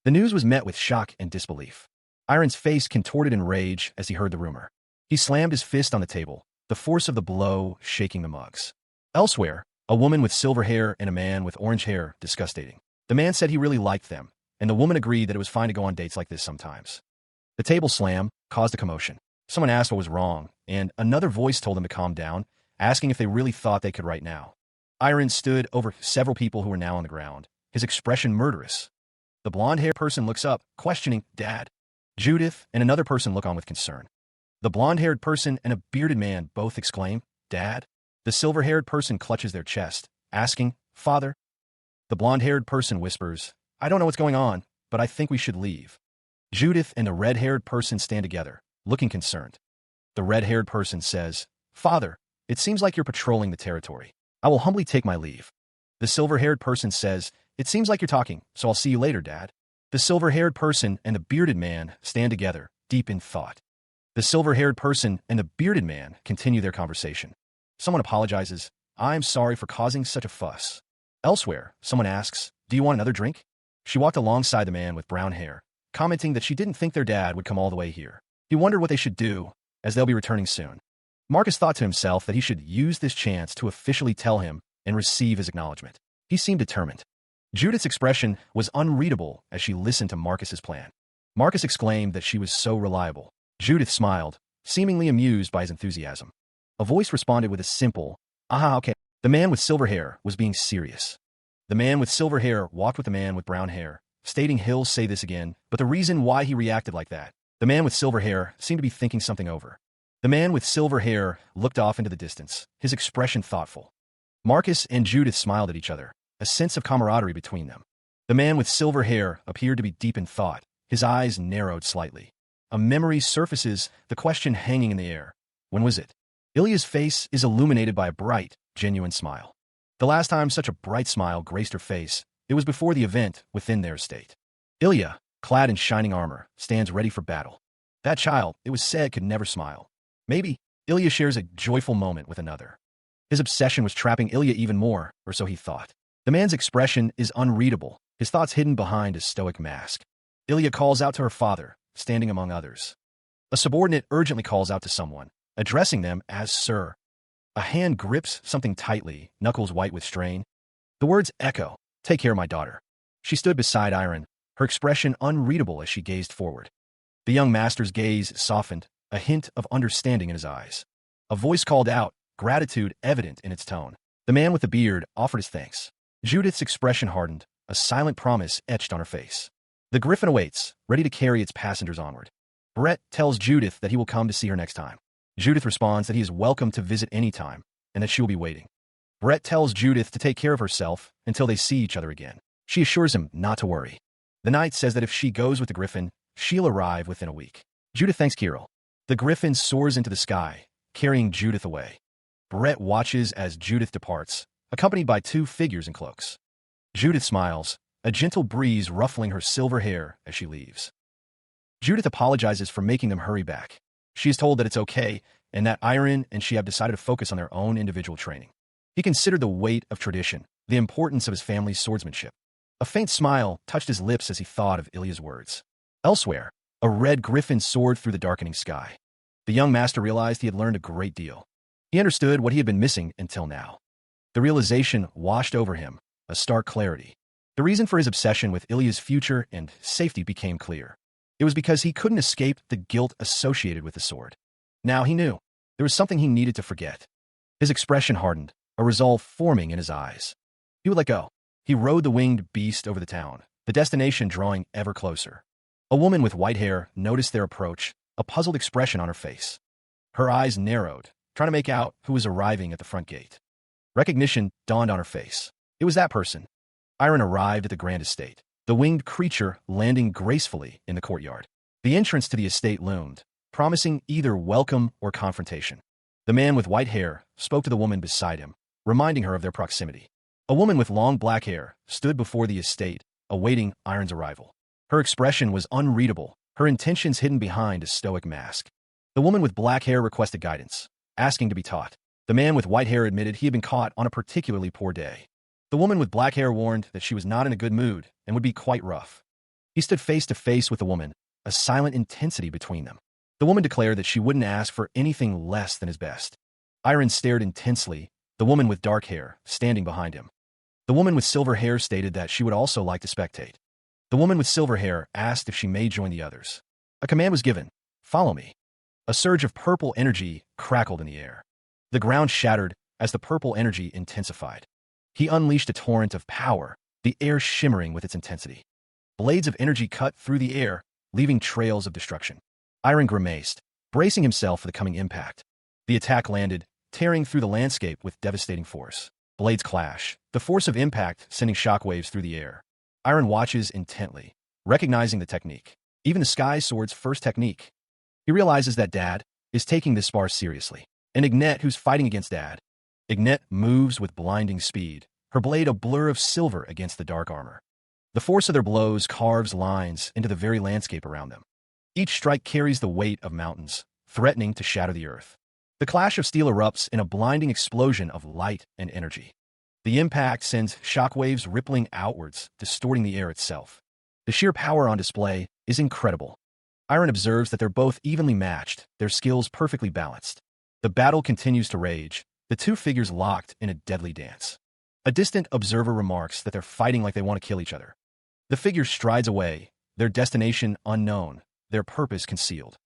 The news was met with shock and disbelief. Iron's face contorted in rage as he heard the rumor. He slammed his fist on the table, the force of the blow shaking the mugs. Elsewhere, a woman with silver hair and a man with orange hair discussed dating. The man said he really liked them, and the woman agreed that it was fine to go on dates like this sometimes. The table slam caused a commotion. Someone asked what was wrong, and another voice told them to calm down, asking if they really thought they could right now. Iron stood over several people who were now on the ground, his expression murderous. The blonde-haired person looks up, questioning, "Dad?" Judith and another person look on with concern. The blonde-haired person and a bearded man both exclaim, "Dad?" The silver-haired person clutches their chest, asking, "Father?" The blonde-haired person whispers, "I don't know what's going on, but I think we should leave." Judith and the red-haired person stand together, looking concerned. The red-haired person says, "Father, it seems like you're patrolling the territory. I will humbly take my leave." The silver-haired person says, "It seems like you're talking, so I'll see you later, Dad." The silver-haired person and the bearded man stand together, deep in thought. The silver-haired person and the bearded man continue their conversation. Someone apologizes, "I'm sorry for causing such a fuss." Elsewhere, someone asks, "Do you want another drink?" She walked alongside the man with brown hair, commenting that she didn't think their dad would come all the way here. He wondered what they should do, as they'll be returning soon. Marcus thought to himself that he should use this chance to officially tell him and receive his acknowledgement. He seemed determined. Judith's expression was unreadable as she listened to Marcus's plan. Marcus exclaimed that she was so reliable. Judith smiled, seemingly amused by his enthusiasm. A voice responded with a simple, "Aha, okay." The man with silver hair was being serious. The man with silver hair walked with the man with brown hair, stating he'll say this again, but the reason why he reacted like that. The man with silver hair seemed to be thinking something over. The man with silver hair looked off into the distance, his expression thoughtful. Marcus and Judith smiled at each other, a sense of camaraderie between them. The man with silver hair appeared to be deep in thought, his eyes narrowed slightly. A memory surfaces, the question hanging in the air. When was it? Ilya's face is illuminated by a bright, genuine smile. The last time such a bright smile graced her face, it was before the event within their estate. Ilya, clad in shining armor, stands ready for battle. That child, it was said, could never smile. Maybe, Ilya shares a joyful moment with another. His obsession was trapping Ilya even more, or so he thought. The man's expression is unreadable, his thoughts hidden behind his stoic mask. Ilya calls out to her father, standing among others. A subordinate urgently calls out to someone, addressing them as Sir. A hand grips something tightly, knuckles white with strain. The words echo, "Take care, my daughter." She stood beside Iron, her expression unreadable as she gazed forward. The young master's gaze softened, a hint of understanding in his eyes. A voice called out, gratitude evident in its tone. The man with the beard offered his thanks. Judith's expression hardened, a silent promise etched on her face. The griffin awaits, ready to carry its passengers onward. Brett tells Judith that he will come to see her next time. Judith responds that he is welcome to visit any time, and that she will be waiting. Brett tells Judith to take care of herself until they see each other again. She assures him not to worry. The knight says that if she goes with the griffin, she'll arrive within a week. Judith thanks Kirill. The griffin soars into the sky, carrying Judith away. Brett watches as Judith departs, accompanied by two figures in cloaks. Judith smiles, a gentle breeze ruffling her silver hair as she leaves. Judith apologizes for making them hurry back. She is told that it's okay, and that Iron and she have decided to focus on their own individual training. He considered the weight of tradition, the importance of his family's swordsmanship. A faint smile touched his lips as he thought of Ilya's words. Elsewhere, a red griffin soared through the darkening sky. The young master realized he had learned a great deal. He understood what he had been missing until now. The realization washed over him, a stark clarity. The reason for his obsession with Ilya's future and safety became clear. It was because he couldn't escape the guilt associated with the sword. Now he knew. There was something he needed to forget. His expression hardened, a resolve forming in his eyes. He would let go. He rode the winged beast over the town, the destination drawing ever closer. A woman with white hair noticed their approach, a puzzled expression on her face. Her eyes narrowed, trying to make out who was arriving at the front gate. Recognition dawned on her face. It was that person. Iron arrived at the grand estate, the winged creature landing gracefully in the courtyard. The entrance to the estate loomed, promising either welcome or confrontation. The man with white hair spoke to the woman beside him, reminding her of their proximity. A woman with long black hair stood before the estate, awaiting Iron's arrival. Her expression was unreadable, her intentions hidden behind a stoic mask. The woman with black hair requested guidance, asking to be taught. The man with white hair admitted he had been caught on a particularly poor day. The woman with black hair warned that she was not in a good mood and would be quite rough. He stood face to face with the woman, a silent intensity between them. The woman declared that she wouldn't ask for anything less than his best. Iron stared intensely, the woman with dark hair standing behind him. The woman with silver hair stated that she would also like to spectate. The woman with silver hair asked if she may join the others. A command was given, "Follow me." A surge of purple energy crackled in the air. The ground shattered as the purple energy intensified. He unleashed a torrent of power, the air shimmering with its intensity. Blades of energy cut through the air, leaving trails of destruction. Iron grimaced, bracing himself for the coming impact. The attack landed, tearing through the landscape with devastating force. Blades clash, the force of impact sending shockwaves through the air. Iron watches intently, recognizing the technique, even the Sky Sword's first technique. He realizes that Dad is taking this spar seriously, and Ignet who's fighting against Dad. Ignet moves with blinding speed, her blade a blur of silver against the dark armor. The force of their blows carves lines into the very landscape around them. Each strike carries the weight of mountains, threatening to shatter the earth. The clash of steel erupts in a blinding explosion of light and energy. The impact sends shockwaves rippling outwards, distorting the air itself. The sheer power on display is incredible. Iron observes that they're both evenly matched, their skills perfectly balanced. The battle continues to rage, the two figures locked in a deadly dance. A distant observer remarks that they're fighting like they want to kill each other. The figure strides away, their destination unknown, their purpose concealed.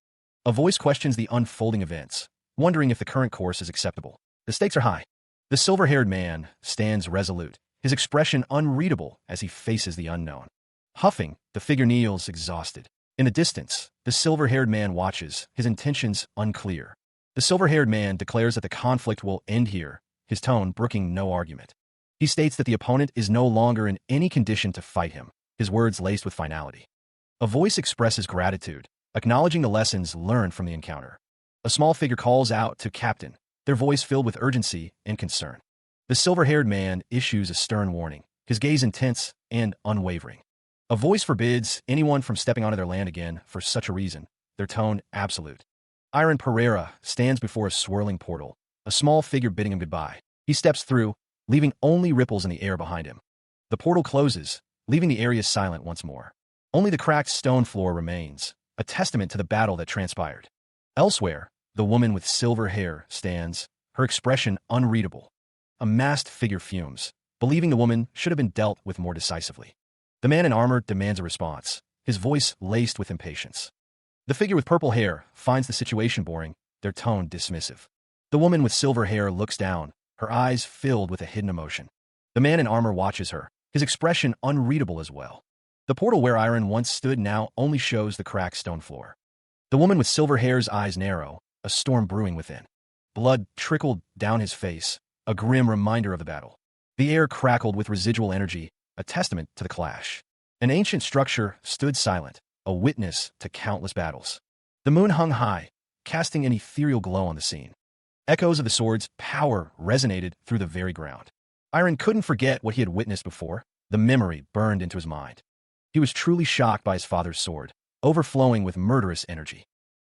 A voice questions the unfolding events, wondering if the current course is acceptable. The stakes are high. The silver-haired man stands resolute, his expression unreadable as he faces the unknown. Huffing, the figure kneels exhausted. In the distance, the silver-haired man watches, his intentions unclear. The silver-haired man declares that the conflict will end here, his tone brooking no argument. He states that the opponent is no longer in any condition to fight him, his words laced with finality. A voice expresses gratitude, acknowledging the lessons learned from the encounter. A small figure calls out to Captain, their voice filled with urgency and concern. The silver-haired man issues a stern warning, his gaze intense and unwavering. A voice forbids anyone from stepping onto their land again for such a reason, their tone absolute. Iron Pereira stands before a swirling portal, a small figure bidding him goodbye. He steps through, leaving only ripples in the air behind him. The portal closes, leaving the area silent once more. Only the cracked stone floor remains, a testament to the battle that transpired. Elsewhere, the woman with silver hair stands, her expression unreadable. A masked figure fumes, believing the woman should have been dealt with more decisively. The man in armor demands a response, his voice laced with impatience. The figure with purple hair finds the situation boring, their tone dismissive. The woman with silver hair looks down, her eyes filled with a hidden emotion. The man in armor watches her, his expression unreadable as well. The portal where Iron once stood now only shows the cracked stone floor. The woman with silver hair's eyes narrow, a storm brewing within. Blood trickled down his face, a grim reminder of the battle. The air crackled with residual energy, a testament to the clash. An ancient structure stood silent, a witness to countless battles. The moon hung high, casting an ethereal glow on the scene. Echoes of the sword's power resonated through the very ground. Iron couldn't forget what he had witnessed before. The memory burned into his mind. He was truly shocked by his father's sword, overflowing with murderous energy.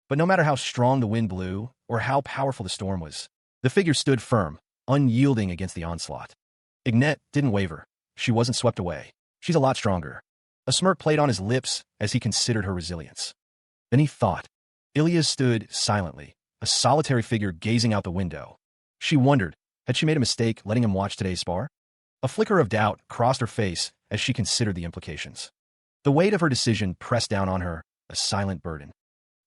But no matter how strong the wind blew, or how powerful the storm was, the figure stood firm, unyielding against the onslaught. Ignet didn't waver. She wasn't swept away. She's a lot stronger. A smirk played on his lips as he considered her resilience. Then he thought. Ilya stood silently, a solitary figure gazing out the window. She wondered, had she made a mistake letting him watch today's spar? A flicker of doubt crossed her face as she considered the implications. The weight of her decision pressed down on her, a silent burden.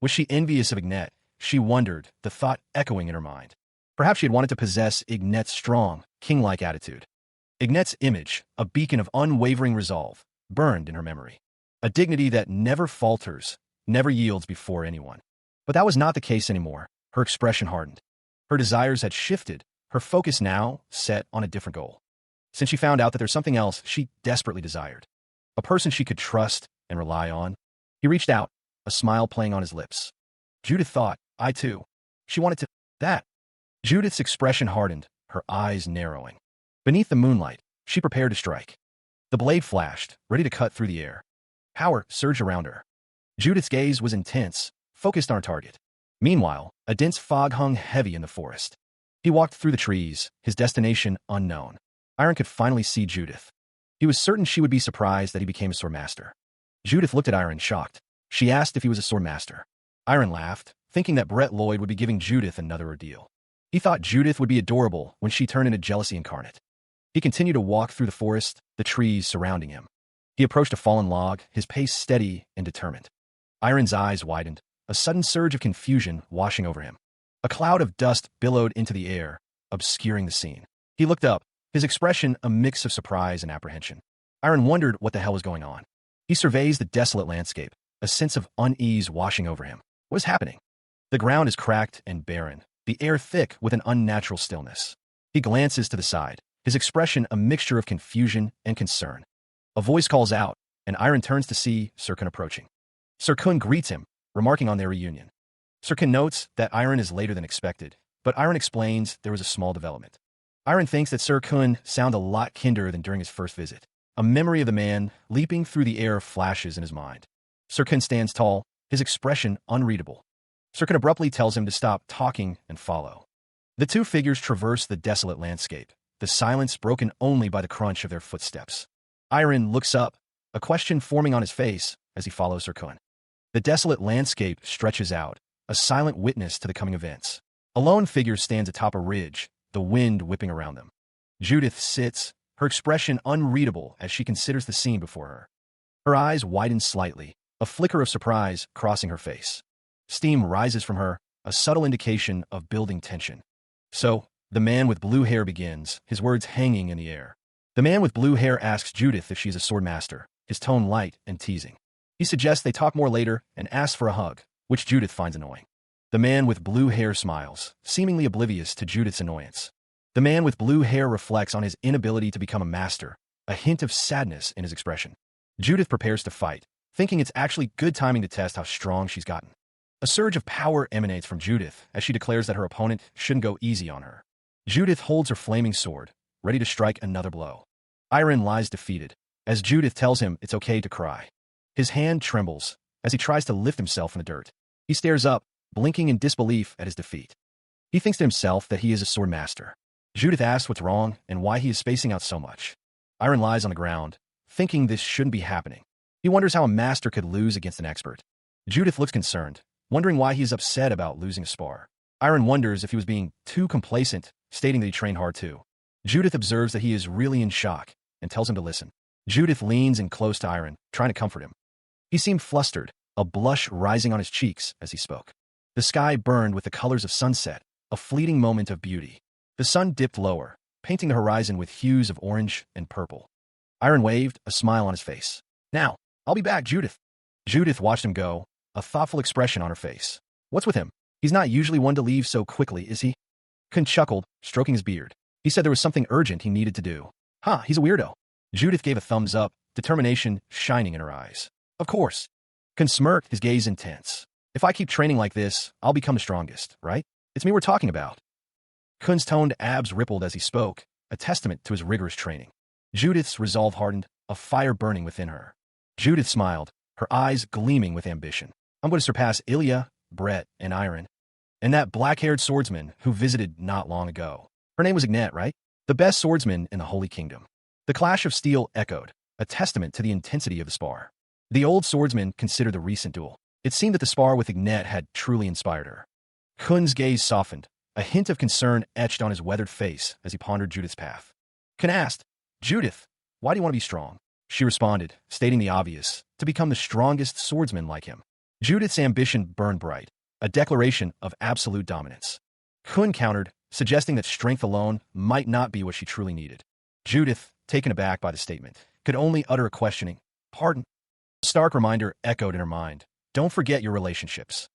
Was she envious of Ignet? She wondered, the thought echoing in her mind. Perhaps she had wanted to possess Ignet's strong, king-like attitude. Ignet's image, a beacon of unwavering resolve, burned in her memory. A dignity that never falters, never yields before anyone. But that was not the case anymore. Her expression hardened. Her desires had shifted, her focus now set on a different goal. Since she found out that there's something else she desperately desired. A person she could trust and rely on. He reached out, a smile playing on his lips. Judith thought, I too. She wanted to... that. Judith's expression hardened, her eyes narrowing. Beneath the moonlight, she prepared to strike. The blade flashed, ready to cut through the air. Power surged around her. Judith's gaze was intense, focused on her target. Meanwhile, a dense fog hung heavy in the forest. He walked through the trees, his destination unknown. Iron could finally see Judith. He was certain she would be surprised that he became a sword master. Judith looked at Iron, shocked. She asked if he was a sword master. Iron laughed, thinking that Brett Lloyd would be giving Judith another ordeal. He thought Judith would be adorable when she turned into jealousy incarnate. He continued to walk through the forest, the trees surrounding him. He approached a fallen log, his pace steady and determined. Iron's eyes widened, a sudden surge of confusion washing over him. A cloud of dust billowed into the air, obscuring the scene. He looked up, his expression a mix of surprise and apprehension. Iron wondered what the hell was going on. He surveys the desolate landscape, a sense of unease washing over him. What is happening? The ground is cracked and barren, the air thick with an unnatural stillness. He glances to the side, his expression a mixture of confusion and concern. A voice calls out, and Iron turns to see Sir Kun approaching. Sir Kun greets him, remarking on their reunion. Sir Kun notes that Iron is later than expected, but Iron explains there was a small development. Iron thinks that Sir Kun sounds a lot kinder than during his first visit. A memory of the man leaping through the air flashes in his mind. Sir Kun stands tall, his expression unreadable. Sir Kun abruptly tells him to stop talking and follow. The two figures traverse the desolate landscape, the silence broken only by the crunch of their footsteps. Iron looks up, a question forming on his face as he follows Sir Kun. The desolate landscape stretches out, a silent witness to the coming events. A lone figure stands atop a ridge, the wind whipping around them. Judith sits, her expression unreadable as she considers the scene before her. Her eyes widen slightly, a flicker of surprise crossing her face. Steam rises from her, a subtle indication of building tension. So, the man with blue hair begins, his words hanging in the air. The man with blue hair asks Judith if she's a sword master, his tone light and teasing. He suggests they talk more later and asks for a hug, which Judith finds annoying. The man with blue hair smiles, seemingly oblivious to Judith's annoyance. The man with blue hair reflects on his inability to become a master, a hint of sadness in his expression. Judith prepares to fight, thinking it's actually good timing to test how strong she's gotten. A surge of power emanates from Judith as she declares that her opponent shouldn't go easy on her. Judith holds her flaming sword, ready to strike another blow. Iron lies defeated, as Judith tells him it's okay to cry. His hand trembles as he tries to lift himself from the dirt. He stares up, blinking in disbelief at his defeat. He thinks to himself that he is a sword master. Judith asks what's wrong and why he is spacing out so much. Iron lies on the ground, thinking this shouldn't be happening. He wonders how a master could lose against an expert. Judith looks concerned, wondering why he is upset about losing a spar. Iron wonders if he was being too complacent, stating that he trained hard too. Judith observes that he is really in shock and tells him to listen. Judith leans in close to Iron, trying to comfort him. He seemed flustered, a blush rising on his cheeks as he spoke. The sky burned with the colors of sunset, a fleeting moment of beauty. The sun dipped lower, painting the horizon with hues of orange and purple. Iron waved, a smile on his face. Now, I'll be back, Judith. Judith watched him go, a thoughtful expression on her face. What's with him? He's not usually one to leave so quickly, is he? Kun chuckled, stroking his beard. He said there was something urgent he needed to do. Huh, he's a weirdo. Judith gave a thumbs up, determination shining in her eyes. Of course. Kun smirked, his gaze intense. If I keep training like this, I'll become the strongest, right? It's me we're talking about. Kun's toned abs rippled as he spoke, a testament to his rigorous training. Judith's resolve hardened, a fire burning within her. Judith smiled, her eyes gleaming with ambition. I'm going to surpass Ilya, Brett, and Iron. And that black-haired swordsman who visited not long ago. Her name was Ignat, right? The best swordsman in the Holy Kingdom. The clash of steel echoed, a testament to the intensity of the spar. The old swordsman considered the recent duel. It seemed that the spar with Ignat had truly inspired her. Kun's gaze softened, a hint of concern etched on his weathered face as he pondered Judith's path. Kun asked, Judith, why do you want to be strong? She responded, stating the obvious, to become the strongest swordsman like him. Judith's ambition burned bright, a declaration of absolute dominance. Kun countered, suggesting that strength alone might not be what she truly needed. Judith, taken aback by the statement, could only utter a questioning, pardon? A stark reminder echoed in her mind. Don't forget your relationships.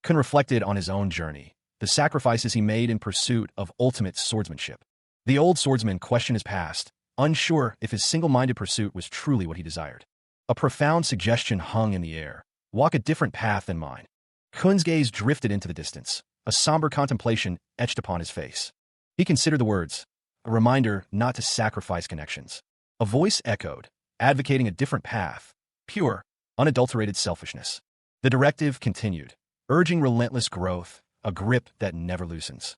Kun reflected on his own journey, the sacrifices he made in pursuit of ultimate swordsmanship. The old swordsman questioned his past, unsure if his single-minded pursuit was truly what he desired. A profound suggestion hung in the air. Walk a different path than mine. Kun's gaze drifted into the distance, a somber contemplation etched upon his face. He considered the words, a reminder not to sacrifice connections. A voice echoed, advocating a different path, pure, unadulterated selfishness. The directive continued, urging relentless growth, a grip that never loosens.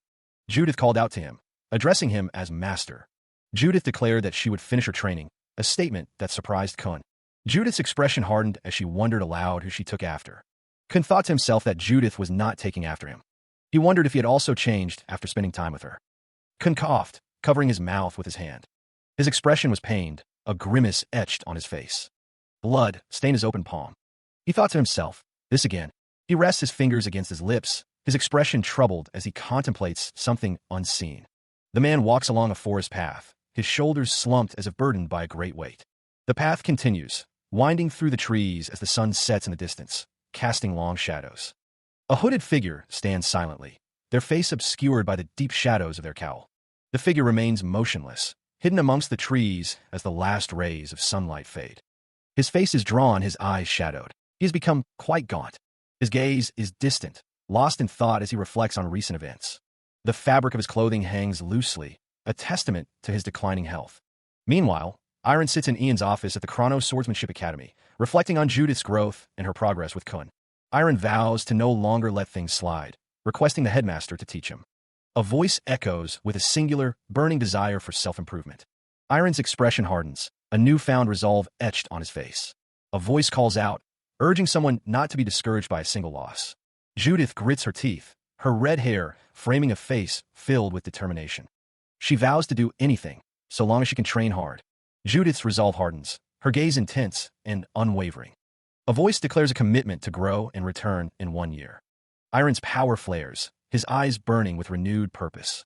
Judith called out to him, addressing him as master. Judith declared that she would finish her training, a statement that surprised Kun. Judith's expression hardened as she wondered aloud who she took after. Kun thought to himself that Judith was not taking after him. He wondered if he had also changed after spending time with her. Kun coughed, covering his mouth with his hand. His expression was pained, a grimace etched on his face. Blood stained his open palm. He thought to himself, this again. He rests his fingers against his lips, his expression troubled as he contemplates something unseen. The man walks along a forest path, his shoulders slumped as if burdened by a great weight. The path continues, winding through the trees as the sun sets in the distance, casting long shadows. A hooded figure stands silently, their face obscured by the deep shadows of their cowl. The figure remains motionless, hidden amongst the trees as the last rays of sunlight fade. His face is drawn, his eyes shadowed. He has become quite gaunt. His gaze is distant, lost in thought as he reflects on recent events. The fabric of his clothing hangs loosely, a testament to his declining health. Meanwhile, Iron sits in Ian's office at the Chrono Swordsmanship Academy, reflecting on Judith's growth and her progress with Kun. Iron vows to no longer let things slide, requesting the headmaster to teach him. A voice echoes with a singular, burning desire for self-improvement. Iron's expression hardens, a newfound resolve etched on his face. A voice calls out, urging someone not to be discouraged by a single loss. Judith grits her teeth, her red hair framing a face filled with determination. She vows to do anything, so long as she can train hard. Judith's resolve hardens, her gaze intense and unwavering. A voice declares a commitment to grow and return in 1 year. Iron's power flares, his eyes burning with renewed purpose.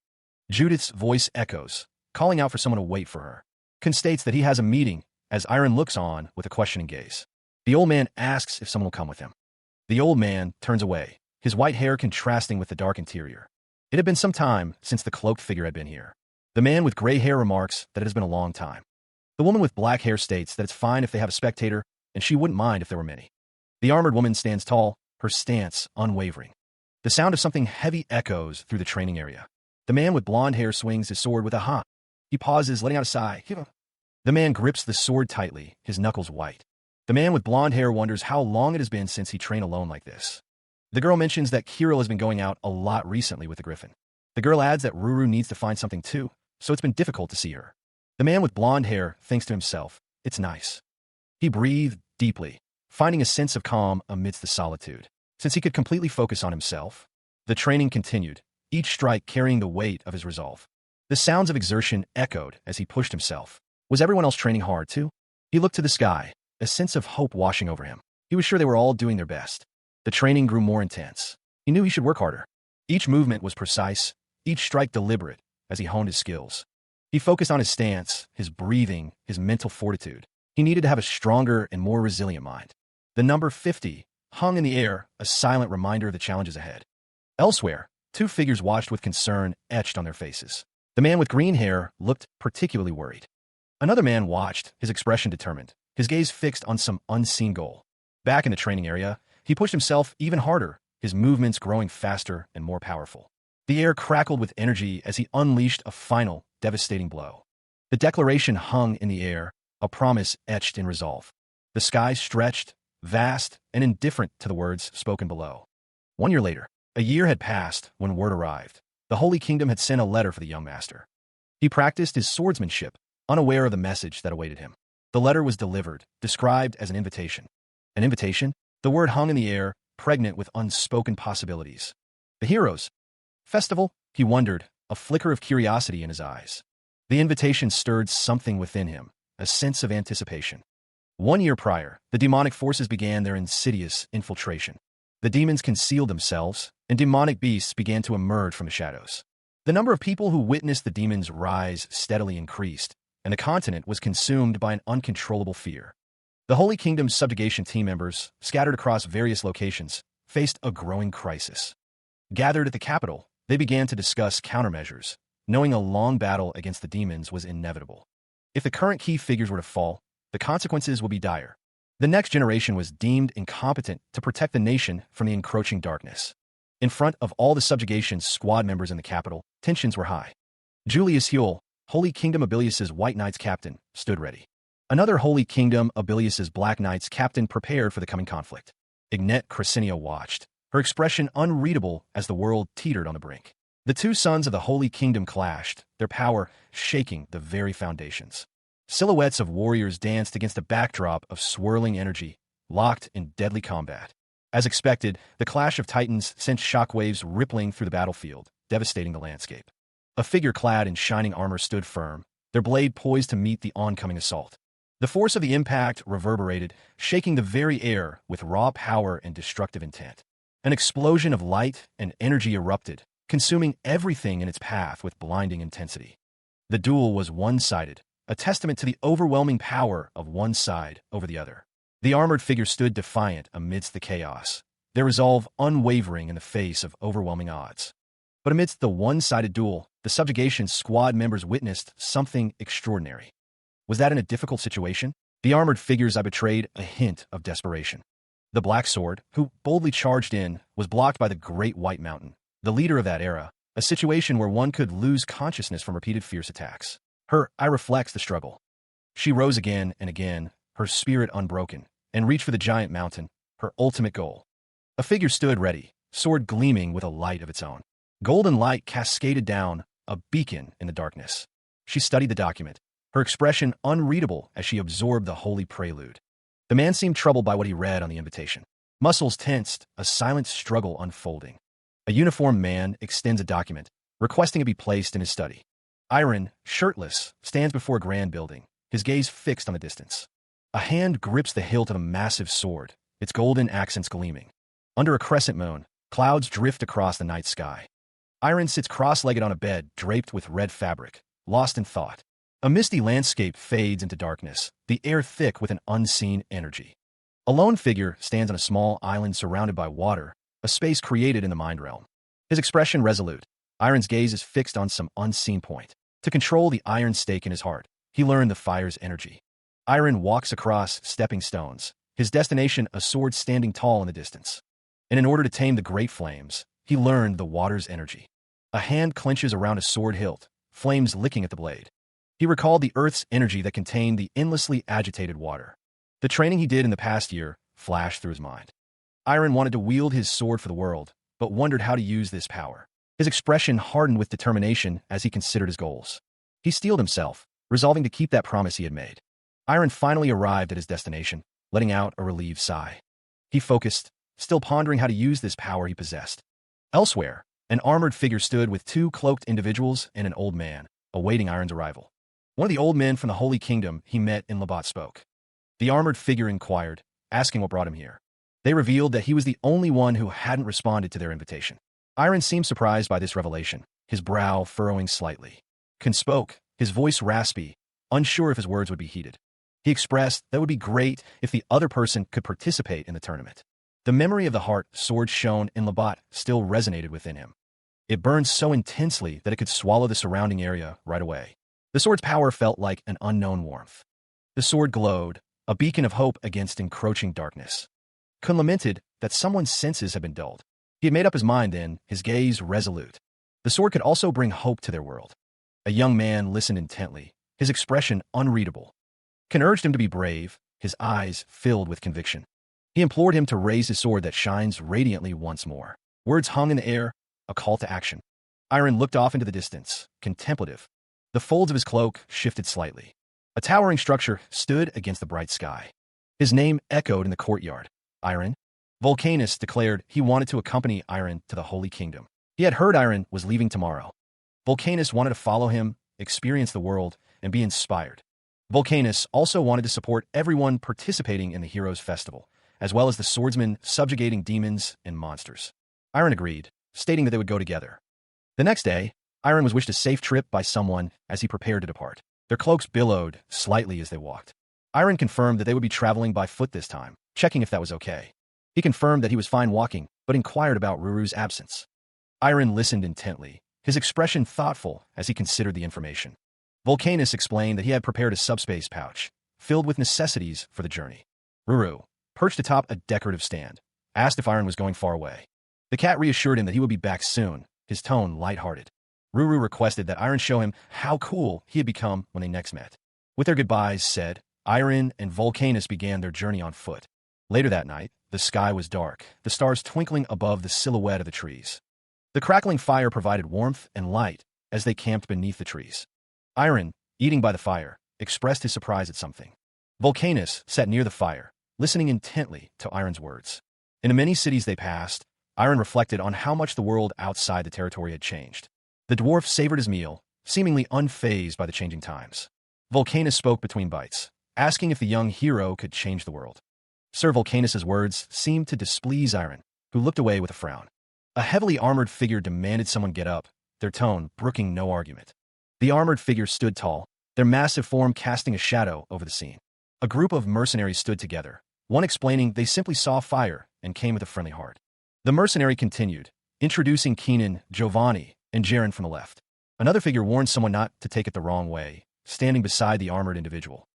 Judith's voice echoes, calling out for someone to wait for her. Kun states that he has a meeting, as Iron looks on with a questioning gaze. The old man asks if someone will come with him. The old man turns away, his white hair contrasting with the dark interior. It had been some time since the cloaked figure had been here. The man with gray hair remarks that it has been a long time. The woman with black hair states that it's fine if they have a spectator, and she wouldn't mind if there were many. The armored woman stands tall, her stance unwavering. The sound of something heavy echoes through the training area. The man with blonde hair swings his sword with a ha. He pauses, letting out a sigh. The man grips the sword tightly, his knuckles white. The man with blonde hair wonders how long it has been since he trained alone like this. The girl mentions that Kirill has been going out a lot recently with the griffin. The girl adds that Ruru needs to find something too, so it's been difficult to see her. The man with blonde hair thinks to himself, it's nice. He breathed deeply, finding a sense of calm amidst the solitude. Since he could completely focus on himself, the training continued, each strike carrying the weight of his resolve. The sounds of exertion echoed as he pushed himself. Was everyone else training hard too? He looked to the sky, a sense of hope washing over him. He was sure they were all doing their best. The training grew more intense. He knew he should work harder. Each movement was precise, each strike deliberate, as he honed his skills. He focused on his stance, his breathing, his mental fortitude. He needed to have a stronger and more resilient mind. The number 50 hung in the air, a silent reminder of the challenges ahead. Elsewhere, two figures watched with concern etched on their faces. The man with green hair looked particularly worried. Another man watched, his expression determined, his gaze fixed on some unseen goal. Back in the training area, he pushed himself even harder, his movements growing faster and more powerful. The air crackled with energy as he unleashed a final, devastating blow. The declaration hung in the air, a promise etched in resolve. The sky stretched, vast and indifferent to the words spoken below. 1 year later, a year had passed when word arrived. The Holy Kingdom had sent a letter for the young master. He practiced his swordsmanship, unaware of the message that awaited him. The letter was delivered, described as an invitation. An invitation? The word hung in the air, pregnant with unspoken possibilities. The heroes' festival? He wondered, a flicker of curiosity in his eyes. The invitation stirred something within him, a sense of anticipation. 1 year prior, the demonic forces began their insidious infiltration. The demons concealed themselves, and demonic beasts began to emerge from the shadows. The number of people who witnessed the demons rise steadily increased, and the continent was consumed by an uncontrollable fear. The Holy Kingdom's subjugation team members, scattered across various locations, faced a growing crisis. Gathered at the capital, they began to discuss countermeasures, knowing a long battle against the demons was inevitable. If the current key figures were to fall, the consequences would be dire. The next generation was deemed incompetent to protect the nation from the encroaching darkness. In front of all the subjugation squad members in the capital, tensions were high. Julius Huel, Holy Kingdom Abilius's White Knights captain, stood ready. Another Holy Kingdom Abilius's Black Knights captain prepared for the coming conflict. Ignet Crescenio watched, her expression unreadable as the world teetered on the brink. The two sons of the Holy Kingdom clashed, their power shaking the very foundations. Silhouettes of warriors danced against a backdrop of swirling energy, locked in deadly combat. As expected, the clash of titans sent shockwaves rippling through the battlefield, devastating the landscape. A figure clad in shining armor stood firm, their blade poised to meet the oncoming assault. The force of the impact reverberated, shaking the very air with raw power and destructive intent. An explosion of light and energy erupted, consuming everything in its path with blinding intensity. The duel was one-sided, a testament to the overwhelming power of one side over the other. The armored figure stood defiant amidst the chaos, their resolve unwavering in the face of overwhelming odds. But amidst the one-sided duel, the subjugation squad members witnessed something extraordinary. Was that in a difficult situation? The armored figure's eye betrayed a hint of desperation. The Black Sword, who boldly charged in, was blocked by the Great White Mountain, the leader of that era, a situation where one could lose consciousness from repeated fierce attacks. Her eye reflects the struggle. She rose again and again, her spirit unbroken, and reached for the giant mountain, her ultimate goal. A figure stood ready, sword gleaming with a light of its own. Golden light cascaded down, a beacon in the darkness. She studied the document, her expression unreadable as she absorbed the holy prelude. The man seemed troubled by what he read on the invitation. Muscles tensed, a silent struggle unfolding. A uniformed man extends a document, requesting it be placed in his study. Iron, shirtless, stands before a grand building, his gaze fixed on the distance. A hand grips the hilt of a massive sword, its golden accents gleaming. Under a crescent moon, clouds drift across the night sky. Iron sits cross-legged on a bed draped with red fabric, lost in thought. A misty landscape fades into darkness, the air thick with an unseen energy. A lone figure stands on a small island surrounded by water, a space created in the mind realm. His expression resolute. Iron's gaze is fixed on some unseen point. To control the iron stake in his heart, he learned the fire's energy. Iron walks across stepping stones, his destination a sword standing tall in the distance. And in order to tame the great flames, he learned the water's energy. A hand clenches around a sword hilt, flames licking at the blade. He recalled the earth's energy that contained the endlessly agitated water. The training he did in the past year flashed through his mind. Iron wanted to wield his sword for the world, but wondered how to use this power. His expression hardened with determination as he considered his goals. He steeled himself, resolving to keep that promise he had made. Iron finally arrived at his destination, letting out a relieved sigh. He focused, still pondering how to use this power he possessed. Elsewhere, an armored figure stood with two cloaked individuals and an old man, awaiting Iron's arrival. One of the old men from the Holy Kingdom he met in Labat spoke. The armored figure inquired, asking what brought him here. They revealed that he was the only one who hadn't responded to their invitation. Iron seemed surprised by this revelation, his brow furrowing slightly. Kun spoke, his voice raspy, unsure if his words would be heeded. He expressed that it would be great if the other person could participate in the tournament. The memory of the heart sword shown in Labat still resonated within him. It burned so intensely that it could swallow the surrounding area right away. The sword's power felt like an unknown warmth. The sword glowed, a beacon of hope against encroaching darkness. Kun lamented that someone's senses had been dulled. He had made up his mind then, his gaze resolute. The sword could also bring hope to their world. A young man listened intently, his expression unreadable. Kun urged him to be brave, his eyes filled with conviction. He implored him to raise his sword that shines radiantly once more. Words hung in the air, a call to action. Iron looked off into the distance, contemplative. The folds of his cloak shifted slightly. A towering structure stood against the bright sky. His name echoed in the courtyard. Iron? Volcanus declared he wanted to accompany Iron to the Holy Kingdom. He had heard Iron was leaving tomorrow. Volcanus wanted to follow him, experience the world, and be inspired. Volcanus also wanted to support everyone participating in the Heroes' Festival, as well as the swordsmen subjugating demons and monsters. Iron agreed, stating that they would go together. The next day, Iron was wished a safe trip by someone as he prepared to depart. Their cloaks billowed slightly as they walked. Iron confirmed that they would be traveling by foot this time, checking if that was okay. He confirmed that he was fine walking, but inquired about Ruru's absence. Iron listened intently, his expression thoughtful as he considered the information. Volcanus explained that he had prepared a subspace pouch, filled with necessities for the journey. Ruru, perched atop a decorative stand, asked if Iron was going far away. The cat reassured him that he would be back soon, his tone lighthearted. Ruru requested that Iron show him how cool he had become when they next met. With their goodbyes said, Iron and Volcanus began their journey on foot. Later that night, the sky was dark, the stars twinkling above the silhouette of the trees. The crackling fire provided warmth and light as they camped beneath the trees. Iron, eating by the fire, expressed his surprise at something. Vulcanus sat near the fire, listening intently to Iron's words. In the many cities they passed, Iron reflected on how much the world outside the territory had changed. The dwarf savored his meal, seemingly unfazed by the changing times. Vulcanus spoke between bites, asking if the young hero could change the world. Sir Vulcanus's words seemed to displease Iron, who looked away with a frown. A heavily armored figure demanded someone get up, their tone brooking no argument. The armored figure stood tall, their massive form casting a shadow over the scene. A group of mercenaries stood together, one explaining they simply saw fire and came with a friendly heart. The mercenary continued, introducing Keenan, Giovanni, and Jaren from the left. Another figure warned someone not to take it the wrong way, standing beside the armored individual.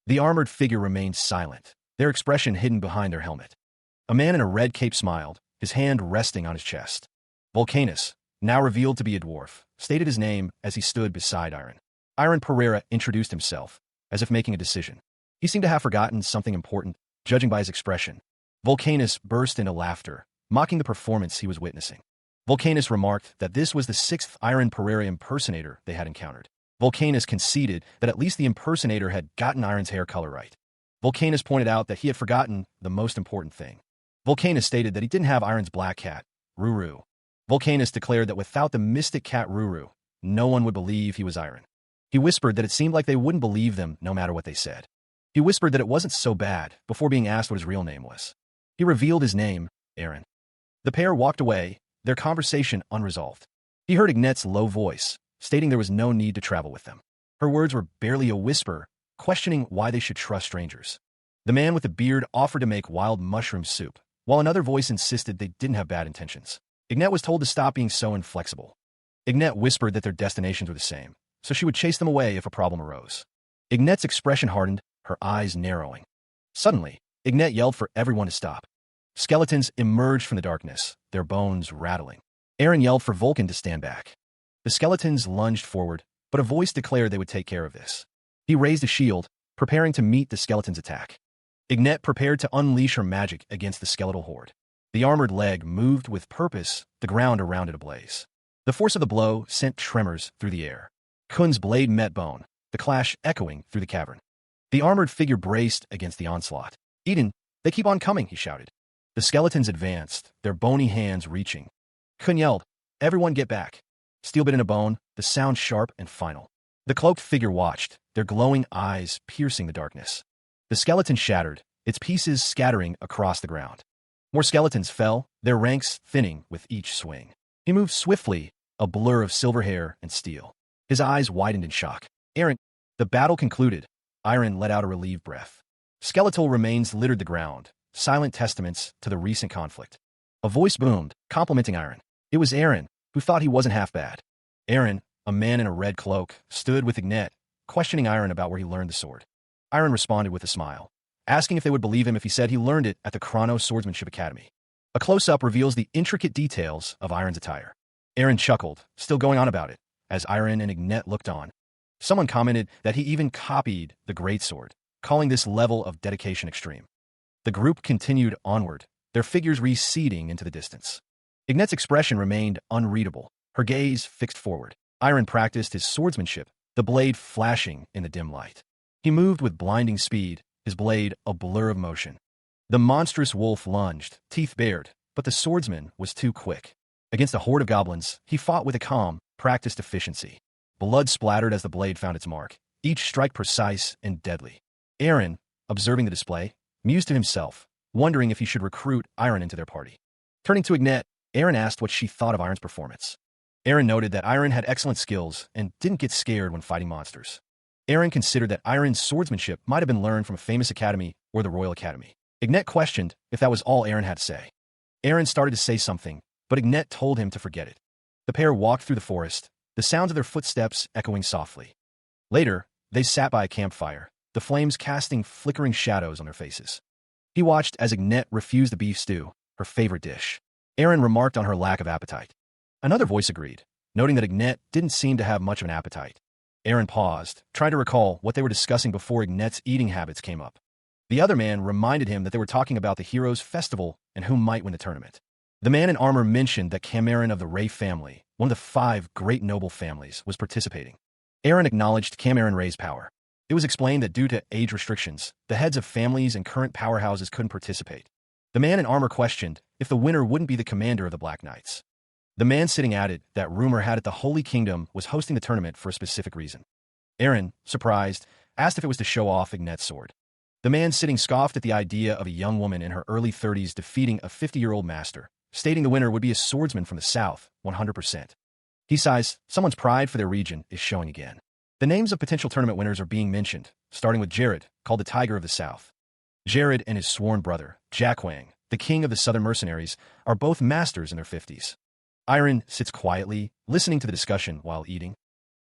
The armored figure remained silent, their expression hidden behind their helmet. A man in a red cape smiled, his hand resting on his chest. Vulcanus, now revealed to be a dwarf, stated his name as he stood beside Iron. Iron Pereira introduced himself, as if making a decision. He seemed to have forgotten something important, judging by his expression. Vulcanus burst into laughter, mocking the performance he was witnessing. Vulcanus remarked that this was the 6th Iron Pereira impersonator they had encountered. Vulcanus conceded that at least the impersonator had gotten Iron's hair color right. Vulcanus pointed out that he had forgotten the most important thing. Vulcanus stated that he didn't have Iron's black cat, Ruru. Vulcanus declared that without the mystic cat Ruru, no one would believe he was Iron. He whispered that it seemed like they wouldn't believe them no matter what they said. He whispered that it wasn't so bad before being asked what his real name was. He revealed his name, Aaron. The pair walked away, their conversation unresolved. He heard Ignette's low voice, stating there was no need to travel with them. Her words were barely a whisper, questioning why they should trust strangers. The man with the beard offered to make wild mushroom soup, while another voice insisted they didn't have bad intentions. Ignette was told to stop being so inflexible. Ignette whispered that their destinations were the same, so she would chase them away if a problem arose. Ignette's expression hardened, her eyes narrowing. Suddenly, Ignette yelled for everyone to stop. Skeletons emerged from the darkness, their bones rattling. Aaron yelled for Vulcan to stand back. The skeletons lunged forward, but a voice declared they would take care of this. He raised a shield, preparing to meet the skeleton's attack. Ignette prepared to unleash her magic against the skeletal horde. The armored leg moved with purpose, the ground around it ablaze. The force of the blow sent tremors through the air. Kun's blade met bone, the clash echoing through the cavern. The armored figure braced against the onslaught. "Eden, they keep on coming," he shouted. The skeletons advanced, their bony hands reaching. Kun yelled, "Everyone get back." Steel bit in a bone, the sound sharp and final. The cloaked figure watched, their glowing eyes piercing the darkness. The skeleton shattered, its pieces scattering across the ground. More skeletons fell, their ranks thinning with each swing. He moved swiftly, a blur of silver hair and steel. His eyes widened in shock. "Aaron." The battle concluded. Iron let out a relieved breath. Skeletal remains littered the ground, silent testaments to the recent conflict. A voice boomed, complimenting Iron. It was Aaron, who thought he wasn't half bad. Aaron, a man in a red cloak, stood with Ignette, questioning Iron about where he learned the sword. Iron responded with a smile, asking if they would believe him if he said he learned it at the Chrono Swordsmanship Academy. A close-up reveals the intricate details of Iron's attire. Aaron chuckled, still going on about it, as Iron and Ignette looked on. Someone commented that he even copied the greatsword, calling this level of dedication extreme. The group continued onward, their figures receding into the distance. Ignette's expression remained unreadable, her gaze fixed forward. Iron practiced his swordsmanship, the blade flashing in the dim light. He moved with blinding speed, his blade a blur of motion. The monstrous wolf lunged, teeth bared, but the swordsman was too quick. Against a horde of goblins, he fought with a calm, practiced efficiency. Blood splattered as the blade found its mark, each strike precise and deadly. Aaron, observing the display, mused to himself, wondering if he should recruit Iron into their party. Turning to Ignette, Aaron asked what she thought of Iron's performance. Aaron noted that Iron had excellent skills and didn't get scared when fighting monsters. Aaron considered that Iron's swordsmanship might have been learned from a famous academy or the Royal Academy. Ignette questioned if that was all Aaron had to say. Aaron started to say something, but Ignette told him to forget it. The pair walked through the forest, the sounds of their footsteps echoing softly. Later, they sat by a campfire, the flames casting flickering shadows on their faces. He watched as Ignette refused the beef stew, her favorite dish. Aaron remarked on her lack of appetite. Another voice agreed, noting that Ignette didn't seem to have much of an appetite. Aaron paused, trying to recall what they were discussing before Ignette's eating habits came up. The other man reminded him that they were talking about the heroes' festival and who might win the tournament. The man in armor mentioned that Cameron of the Ray family, one of the 5 great noble families, was participating. Aaron acknowledged Cameron Ray's power. It was explained that due to age restrictions, the heads of families and current powerhouses couldn't participate. The man in armor questioned if the winner wouldn't be the commander of the Black Knights. The man sitting added that rumor had it the Holy Kingdom was hosting the tournament for a specific reason. Aaron, surprised, asked if it was to show off Ignet's sword. The man sitting scoffed at the idea of a young woman in her early 30s defeating a 50-year-old master, stating the winner would be a swordsman from the south, 100%. He sighs, someone's pride for their region is showing again. The names of potential tournament winners are being mentioned, starting with Jared, called the Tiger of the South. Jared and his sworn brother, Jack Wang, the king of the Southern Mercenaries, are both masters in their 50s. Iron sits quietly, listening to the discussion while eating.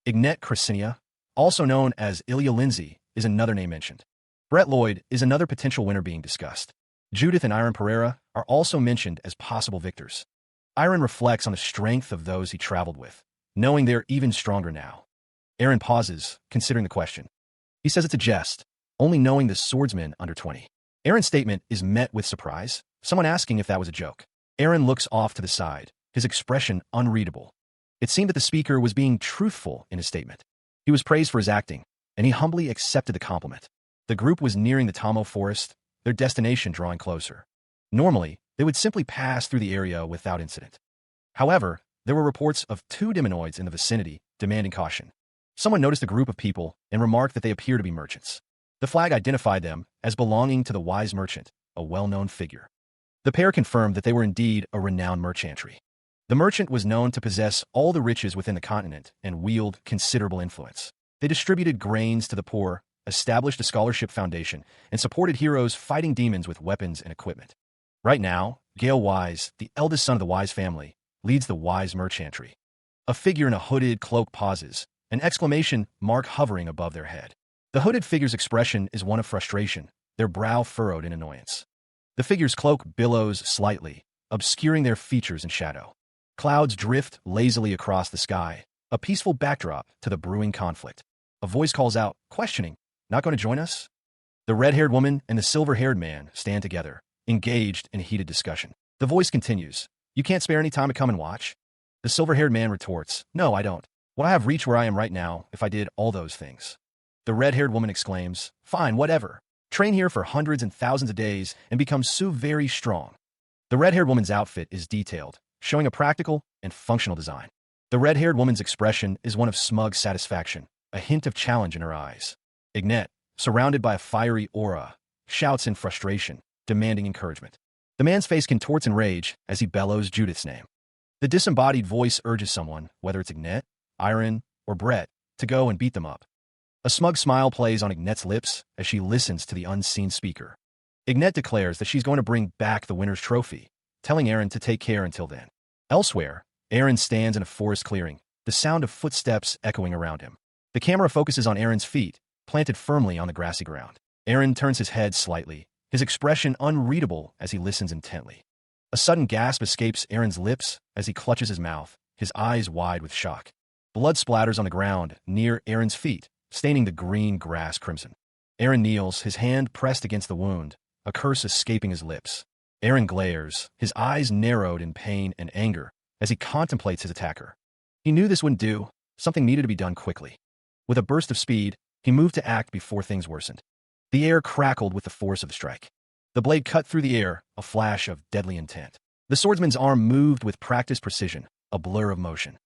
Ignet Cressinia, also known as Ilya Lindsay, is another name mentioned. Brett Lloyd is another potential winner being discussed. Judith and Iron Pereira are also mentioned as possible victors. Iron reflects on the strength of those he traveled with, knowing they're even stronger now. Aaron pauses, considering the question. He says it's a jest, only knowing the swordsman under 20. Aaron's statement is met with surprise, someone asking if that was a joke. Aaron looks off to the side, his expression unreadable. It seemed that the speaker was being truthful in his statement. He was praised for his acting, and he humbly accepted the compliment. The group was nearing the Tomo forest, their destination drawing closer. Normally, they would simply pass through the area without incident. However, there were reports of 2 demonoids in the vicinity, demanding caution. Someone noticed a group of people and remarked that they appear to be merchants. The flag identified them as belonging to the wise merchant, a well-known figure. The pair confirmed that they were indeed a renowned merchantry. The merchant was known to possess all the riches within the continent and wield considerable influence. They distributed grains to the poor, established a scholarship foundation, and supported heroes fighting demons with weapons and equipment. Right now, Gale Wise, the eldest son of the Wise family, leads the Wise merchantry. A figure in a hooded cloak pauses, an exclamation mark hovering above their head. The hooded figure's expression is one of frustration, their brow furrowed in annoyance. The figure's cloak billows slightly, obscuring their features in shadow. Clouds drift lazily across the sky, a peaceful backdrop to the brewing conflict. A voice calls out, questioning, "Not going to join us?" The red-haired woman and the silver-haired man stand together, engaged in a heated discussion. The voice continues, "You can't spare any time to come and watch?" The silver-haired man retorts, "No, I don't. Would I have reached where I am right now if I did all those things?" The red-haired woman exclaims, "Fine, whatever. Train here for hundreds and thousands of days and become so very strong." The red-haired woman's outfit is detailed, showing a practical and functional design. The red-haired woman's expression is one of smug satisfaction, a hint of challenge in her eyes. Ignet, surrounded by a fiery aura, shouts in frustration, demanding encouragement. The man's face contorts in rage as he bellows Judith's name. The disembodied voice urges someone, whether it's Ignet, Iron, or Brett, to go and beat them up. A smug smile plays on Ignet's lips as she listens to the unseen speaker. Ignet declares that she's going to bring back the winner's trophy, telling Aaron to take care until then. Elsewhere, Aaron stands in a forest clearing, the sound of footsteps echoing around him. The camera focuses on Aaron's feet, planted firmly on the grassy ground. Aaron turns his head slightly, his expression unreadable as he listens intently. A sudden gasp escapes Aaron's lips as he clutches his mouth, his eyes wide with shock. Blood splatters on the ground near Aaron's feet, staining the green grass crimson. Aaron kneels, his hand pressed against the wound, a curse escaping his lips. Aaron glares, his eyes narrowed in pain and anger as he contemplates his attacker. He knew this wouldn't do. Something needed to be done quickly. With a burst of speed, he moved to act before things worsened. The air crackled with the force of the strike. The blade cut through the air, a flash of deadly intent. The swordsman's arm moved with practiced precision, a blur of motion.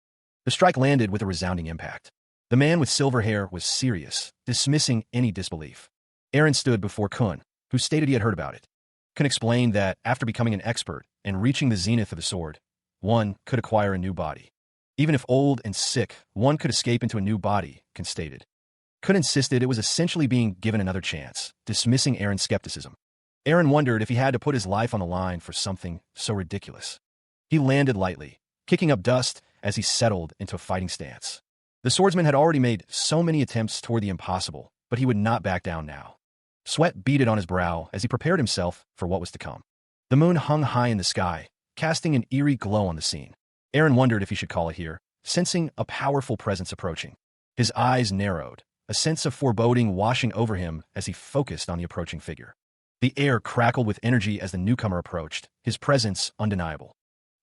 The strike landed with a resounding impact. The man with silver hair was serious, dismissing any disbelief. Aaron stood before Kun, who stated he had heard about it. Kun explained that after becoming an expert and reaching the zenith of the sword, one could acquire a new body. Even if old and sick, one could escape into a new body, Kun stated. Kun insisted it was essentially being given another chance, dismissing Aaron's skepticism. Aaron wondered if he had to put his life on the line for something so ridiculous. He landed lightly, kicking up dust as he settled into a fighting stance. The swordsman had already made so many attempts toward the impossible, but he would not back down now. Sweat beaded on his brow as he prepared himself for what was to come. The moon hung high in the sky, casting an eerie glow on the scene. Aaron wondered if he should call it here, sensing a powerful presence approaching. His eyes narrowed, a sense of foreboding washing over him as he focused on the approaching figure. The air crackled with energy as the newcomer approached, his presence undeniable.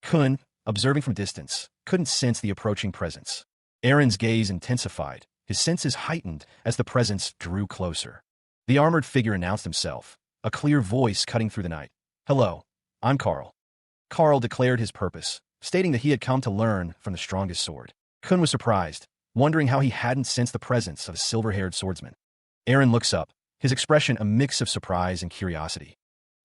Kun, observing from distance, couldn't sense the approaching presence. Aaron's gaze intensified, his senses heightened as the presence drew closer. The armored figure announced himself, a clear voice cutting through the night. "Hello, I'm Carl." Carl declared his purpose, stating that he had come to learn from the strongest sword. Kun was surprised, wondering how he hadn't sensed the presence of a silver-haired swordsman. Aaron looks up, his expression a mix of surprise and curiosity.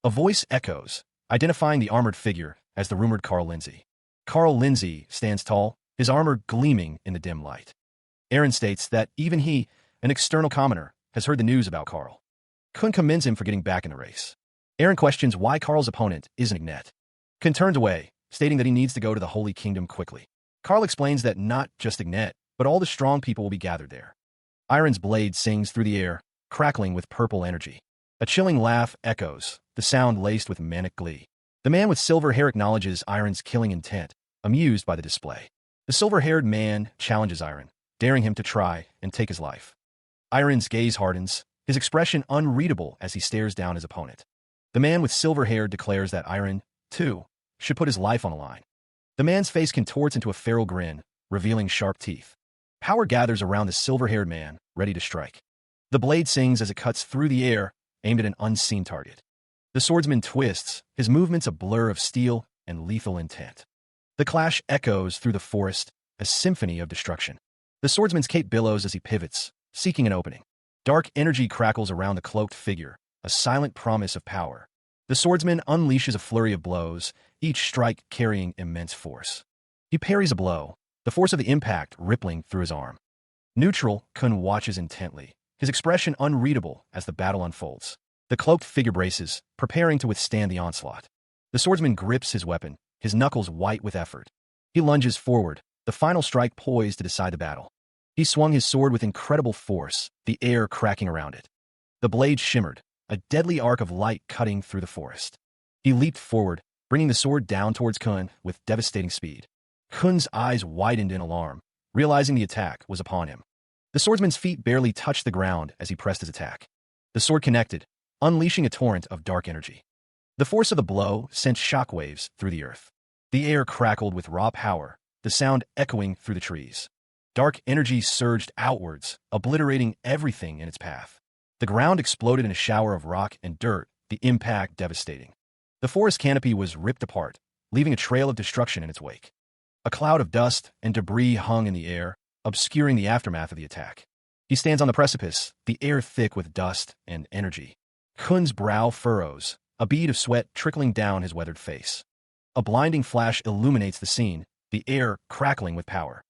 A voice echoes, identifying the armored figure as the rumored Carl Lindsay. Carl Lindsay stands tall, his armor gleaming in the dim light. Aaron states that even he, an external commoner, has heard the news about Carl. Kun commends him for getting back in the race. Aaron questions why Carl's opponent isn't Ignet. Kun turns away, stating that he needs to go to the Holy Kingdom quickly. Carl explains that not just Ignet, but all the strong people will be gathered there. Iron's blade sings through the air, crackling with purple energy. A chilling laugh echoes, the sound laced with manic glee. The man with silver hair acknowledges Iron's killing intent, amused by the display. The silver-haired man challenges Iron, daring him to try and take his life. Iron's gaze hardens, his expression unreadable as he stares down his opponent. The man with silver hair declares that Iron, too, should put his life on the line. The man's face contorts into a feral grin, revealing sharp teeth. Power gathers around the silver-haired man, ready to strike. The blade sings as it cuts through the air, aimed at an unseen target. The swordsman twists, his movements a blur of steel and lethal intent. The clash echoes through the forest, a symphony of destruction. The swordsman's cape billows as he pivots, seeking an opening. Dark energy crackles around the cloaked figure, a silent promise of power. The swordsman unleashes a flurry of blows, each strike carrying immense force. He parries a blow, the force of the impact rippling through his arm. Neutral, Kun watches intently, his expression unreadable as the battle unfolds. The cloaked figure braces, preparing to withstand the onslaught. The swordsman grips his weapon, his knuckles white with effort. He lunges forward, the final strike poised to decide the battle. He swung his sword with incredible force, the air cracking around it. The blade shimmered, a deadly arc of light cutting through the forest. He leaped forward, bringing the sword down towards Kun with devastating speed. Kun's eyes widened in alarm, realizing the attack was upon him. The swordsman's feet barely touched the ground as he pressed his attack. The sword connected, unleashing a torrent of dark energy. The force of the blow sent shockwaves through the earth. The air crackled with raw power, the sound echoing through the trees. Dark energy surged outwards, obliterating everything in its path. The ground exploded in a shower of rock and dirt, the impact devastating. The forest canopy was ripped apart, leaving a trail of destruction in its wake. A cloud of dust and debris hung in the air, obscuring the aftermath of the attack. He stands on the precipice, the air thick with dust and energy. Kun's brow furrows, a bead of sweat trickling down his weathered face. A blinding flash illuminates the scene, the air crackling with power.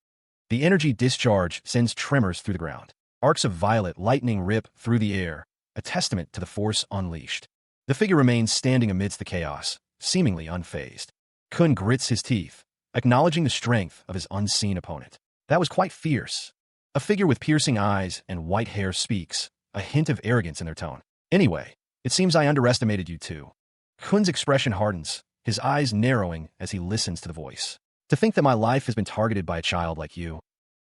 The energy discharge sends tremors through the ground. Arcs of violet lightning rip through the air, a testament to the force unleashed. The figure remains standing amidst the chaos, seemingly unfazed. Kun grits his teeth, acknowledging the strength of his unseen opponent. That was quite fierce. A figure with piercing eyes and white hair speaks, a hint of arrogance in their tone. "Anyway, it seems I underestimated you too." Kun's expression hardens, his eyes narrowing as he listens to the voice. "To think that my life has been targeted by a child like you."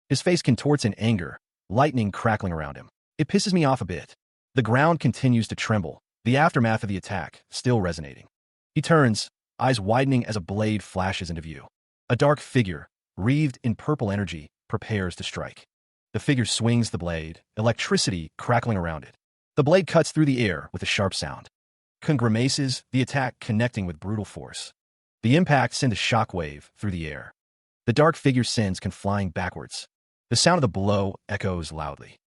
His face contorts in anger, lightning crackling around him. "It pisses me off a bit." The ground continues to tremble, the aftermath of the attack still resonating. He turns, eyes widening as a blade flashes into view. A dark figure, wreathed in purple energy, prepares to strike. The figure swings the blade, electricity crackling around it. The blade cuts through the air with a sharp sound. Kun grimaces, the attack connecting with brutal force. The impact sends a shockwave through the air. The dark figure sends Kun flying backwards. The sound of the blow echoes loudly.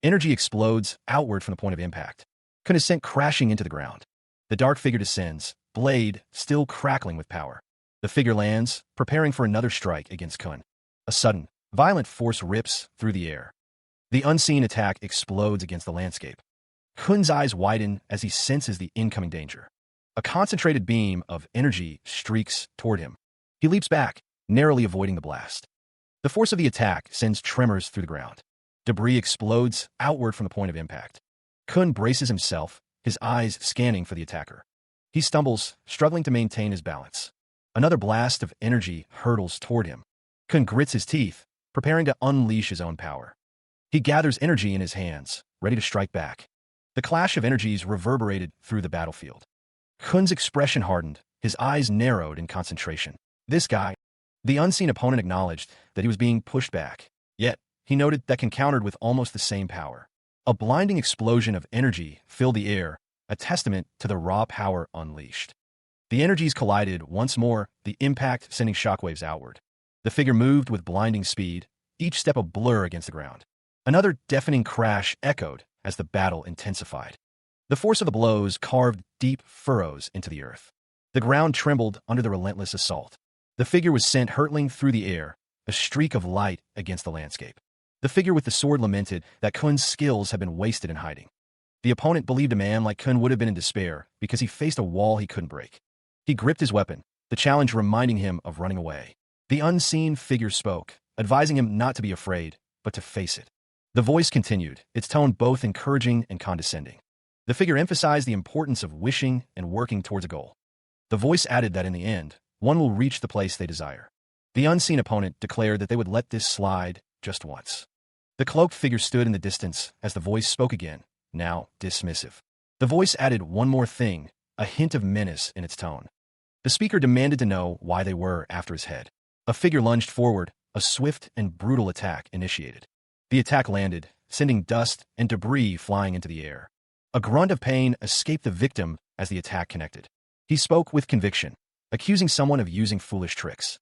Energy explodes outward from the point of impact. Kun is sent crashing into the ground. The dark figure descends, blade still crackling with power. The figure lands, preparing for another strike against Kun. A sudden, violent force rips through the air. The unseen attack explodes against the landscape. Kun's eyes widen as he senses the incoming danger. A concentrated beam of energy streaks toward him. He leaps back, narrowly avoiding the blast. The force of the attack sends tremors through the ground. Debris explodes outward from the point of impact. Kun braces himself, his eyes scanning for the attacker. He stumbles, struggling to maintain his balance. Another blast of energy hurtles toward him. Kun grits his teeth, preparing to unleash his own power. He gathers energy in his hands, ready to strike back. The clash of energies reverberated through the battlefield. Kun's expression hardened, his eyes narrowed in concentration. This guy, the unseen opponent, acknowledged that he was being pushed back. Yet, he noted that Kun countered with almost the same power. A blinding explosion of energy filled the air, a testament to the raw power unleashed. The energies collided once more, the impact sending shockwaves outward. The figure moved with blinding speed, each step a blur against the ground. Another deafening crash echoed as the battle intensified. The force of the blows carved deep furrows into the earth. The ground trembled under the relentless assault. The figure was sent hurtling through the air, a streak of light against the landscape. The figure with the sword lamented that Kun's skills had been wasted in hiding. The opponent believed a man like Kun would have been in despair because he faced a wall he couldn't break. He gripped his weapon, the challenge reminding him of running away. The unseen figure spoke, advising him not to be afraid, but to face it. The voice continued, its tone both encouraging and condescending. The figure emphasized the importance of wishing and working towards a goal. The voice added that in the end, one will reach the place they desire. The unseen opponent declared that they would let this slide just once. The cloaked figure stood in the distance as the voice spoke again, now dismissive. The voice added one more thing, a hint of menace in its tone. The speaker demanded to know why they were after his head. A figure lunged forward, a swift and brutal attack initiated. The attack landed, sending dust and debris flying into the air. A grunt of pain escaped the victim as the attack connected. He spoke with conviction, accusing someone of using foolish tricks.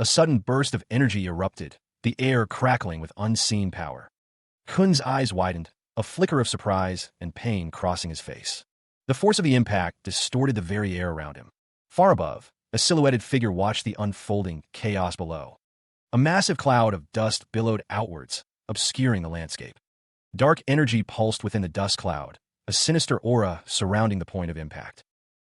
A sudden burst of energy erupted, the air crackling with unseen power. Kun's eyes widened, a flicker of surprise and pain crossing his face. The force of the impact distorted the very air around him. Far above, a silhouetted figure watched the unfolding chaos below. A massive cloud of dust billowed outwards, obscuring the landscape. Dark energy pulsed within the dust cloud, a sinister aura surrounding the point of impact.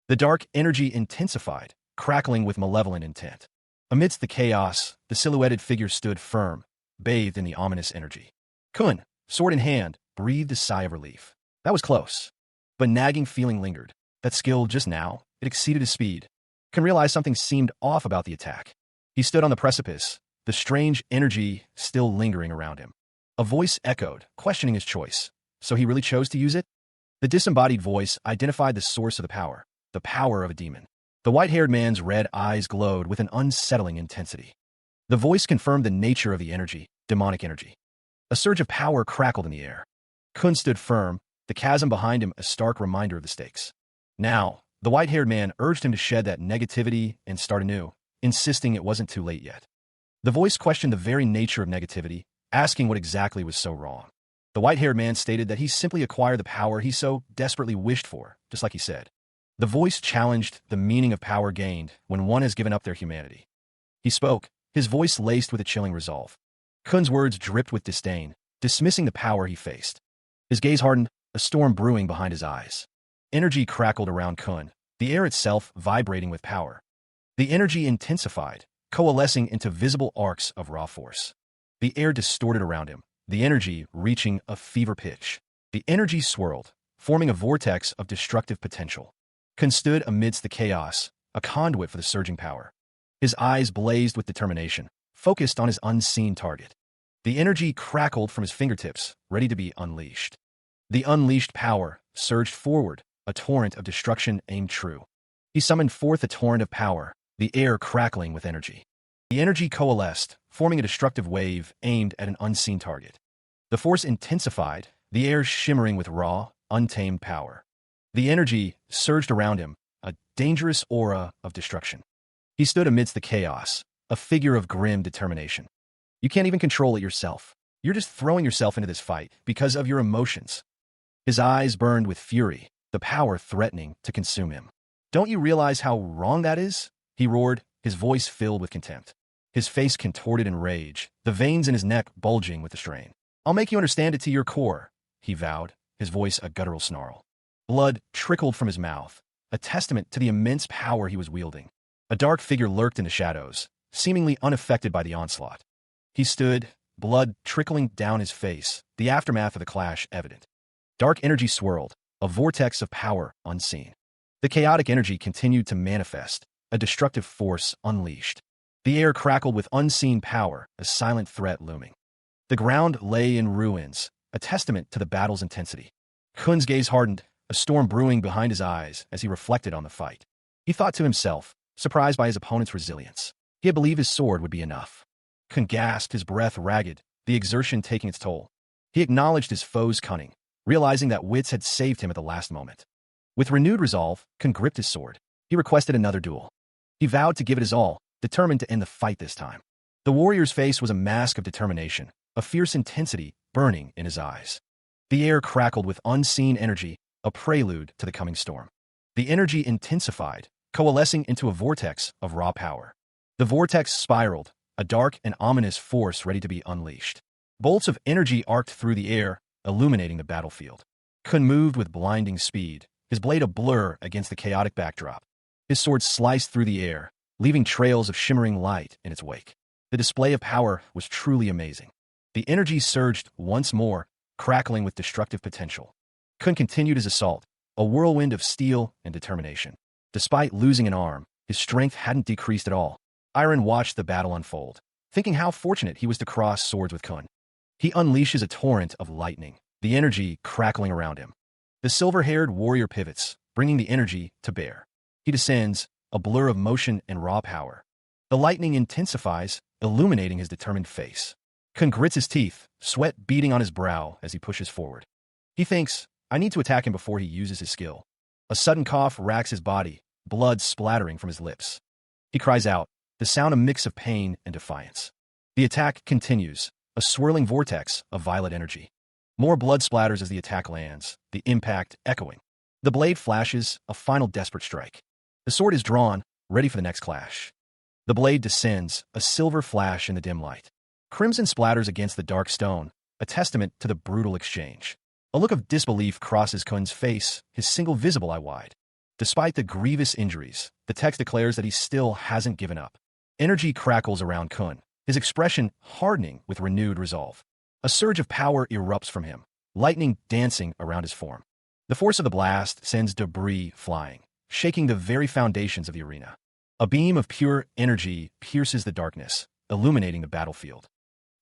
The dark energy intensified, crackling with malevolent intent. Amidst the chaos, the silhouetted figure stood firm, bathed in the ominous energy. Kun, sword in hand, breathed a sigh of relief. That was close. But nagging feeling lingered. That skill just now, it exceeded his speed. Kun realized something seemed off about the attack. He stood on the precipice, the strange energy still lingering around him. A voice echoed, questioning his choice. So he really chose to use it? The disembodied voice identified the source of the power of a demon. The white-haired man's red eyes glowed with an unsettling intensity. The voice confirmed the nature of the energy, demonic energy. A surge of power crackled in the air. Kun stood firm, the chasm behind him a stark reminder of the stakes. Now, the white-haired man urged him to shed that negativity and start anew, insisting it wasn't too late yet. The voice questioned the very nature of negativity, asking what exactly was so wrong. The white-haired man stated that he simply acquired the power he so desperately wished for, just like he said. The voice challenged the meaning of power gained when one has given up their humanity. He spoke, his voice laced with a chilling resolve. Kun's words dripped with disdain, dismissing the power he faced. His gaze hardened, a storm brewing behind his eyes. Energy crackled around Kun, the air itself vibrating with power. The energy intensified, coalescing into visible arcs of raw force. The air distorted around him, the energy reaching a fever pitch. The energy swirled, forming a vortex of destructive potential. Kun stood amidst the chaos, a conduit for the surging power. His eyes blazed with determination, focused on his unseen target. The energy crackled from his fingertips, ready to be unleashed. The unleashed power surged forward, a torrent of destruction aimed true. He summoned forth a torrent of power, the air crackling with energy. The energy coalesced, forming a destructive wave aimed at an unseen target. The force intensified, the air shimmering with raw, untamed power. The energy surged around him, a dangerous aura of destruction. He stood amidst the chaos, a figure of grim determination. You can't even control it yourself. You're just throwing yourself into this fight because of your emotions. His eyes burned with fury, the power threatening to consume him. Don't you realize how wrong that is? He roared, his voice filled with contempt. His face contorted in rage, the veins in his neck bulging with the strain. I'll make you understand it to your core, he vowed, his voice a guttural snarl. Blood trickled from his mouth, a testament to the immense power he was wielding. A dark figure lurked in the shadows, seemingly unaffected by the onslaught. He stood, blood trickling down his face, the aftermath of the clash evident. Dark energy swirled, a vortex of power unseen. The chaotic energy continued to manifest, a destructive force unleashed. The air crackled with unseen power, a silent threat looming. The ground lay in ruins, a testament to the battle's intensity. Kun's gaze hardened, a storm brewing behind his eyes as he reflected on the fight. He thought to himself, surprised by his opponent's resilience. He had believed his sword would be enough. Kun gasped, his breath ragged, the exertion taking its toll. He acknowledged his foe's cunning, realizing that wits had saved him at the last moment. With renewed resolve, Kun gripped his sword. He requested another duel. He vowed to give it his all, determined to end the fight this time. The warrior's face was a mask of determination, a fierce intensity burning in his eyes. The air crackled with unseen energy, a prelude to the coming storm. The energy intensified, coalescing into a vortex of raw power. The vortex spiraled, a dark and ominous force ready to be unleashed. Bolts of energy arced through the air, illuminating the battlefield. Kun moved with blinding speed, his blade a blur against the chaotic backdrop. His sword sliced through the air, leaving trails of shimmering light in its wake. The display of power was truly amazing. The energy surged once more, crackling with destructive potential. Kun continued his assault, a whirlwind of steel and determination. Despite losing an arm, his strength hadn't decreased at all. Iron watched the battle unfold, thinking how fortunate he was to cross swords with Kun. He unleashes a torrent of lightning, the energy crackling around him. The silver-haired warrior pivots, bringing the energy to bear. He descends, a blur of motion and raw power. The lightning intensifies, illuminating his determined face. Kun grits his teeth, sweat beading on his brow as he pushes forward. He thinks, I need to attack him before he uses his skill. A sudden cough racks his body, blood splattering from his lips. He cries out, the sound a mix of pain and defiance. The attack continues, a swirling vortex of violet energy. More blood splatters as the attack lands, the impact echoing. The blade flashes, a final desperate strike. The sword is drawn, ready for the next clash. The blade descends, a silver flash in the dim light. Crimson splatters against the dark stone, a testament to the brutal exchange. A look of disbelief crosses Kun's face, his single visible eye wide. Despite the grievous injuries, the text declares that he still hasn't given up. Energy crackles around Kun, his expression hardening with renewed resolve. A surge of power erupts from him, lightning dancing around his form. The force of the blast sends debris flying, shaking the very foundations of the arena. A beam of pure energy pierces the darkness, illuminating the battlefield.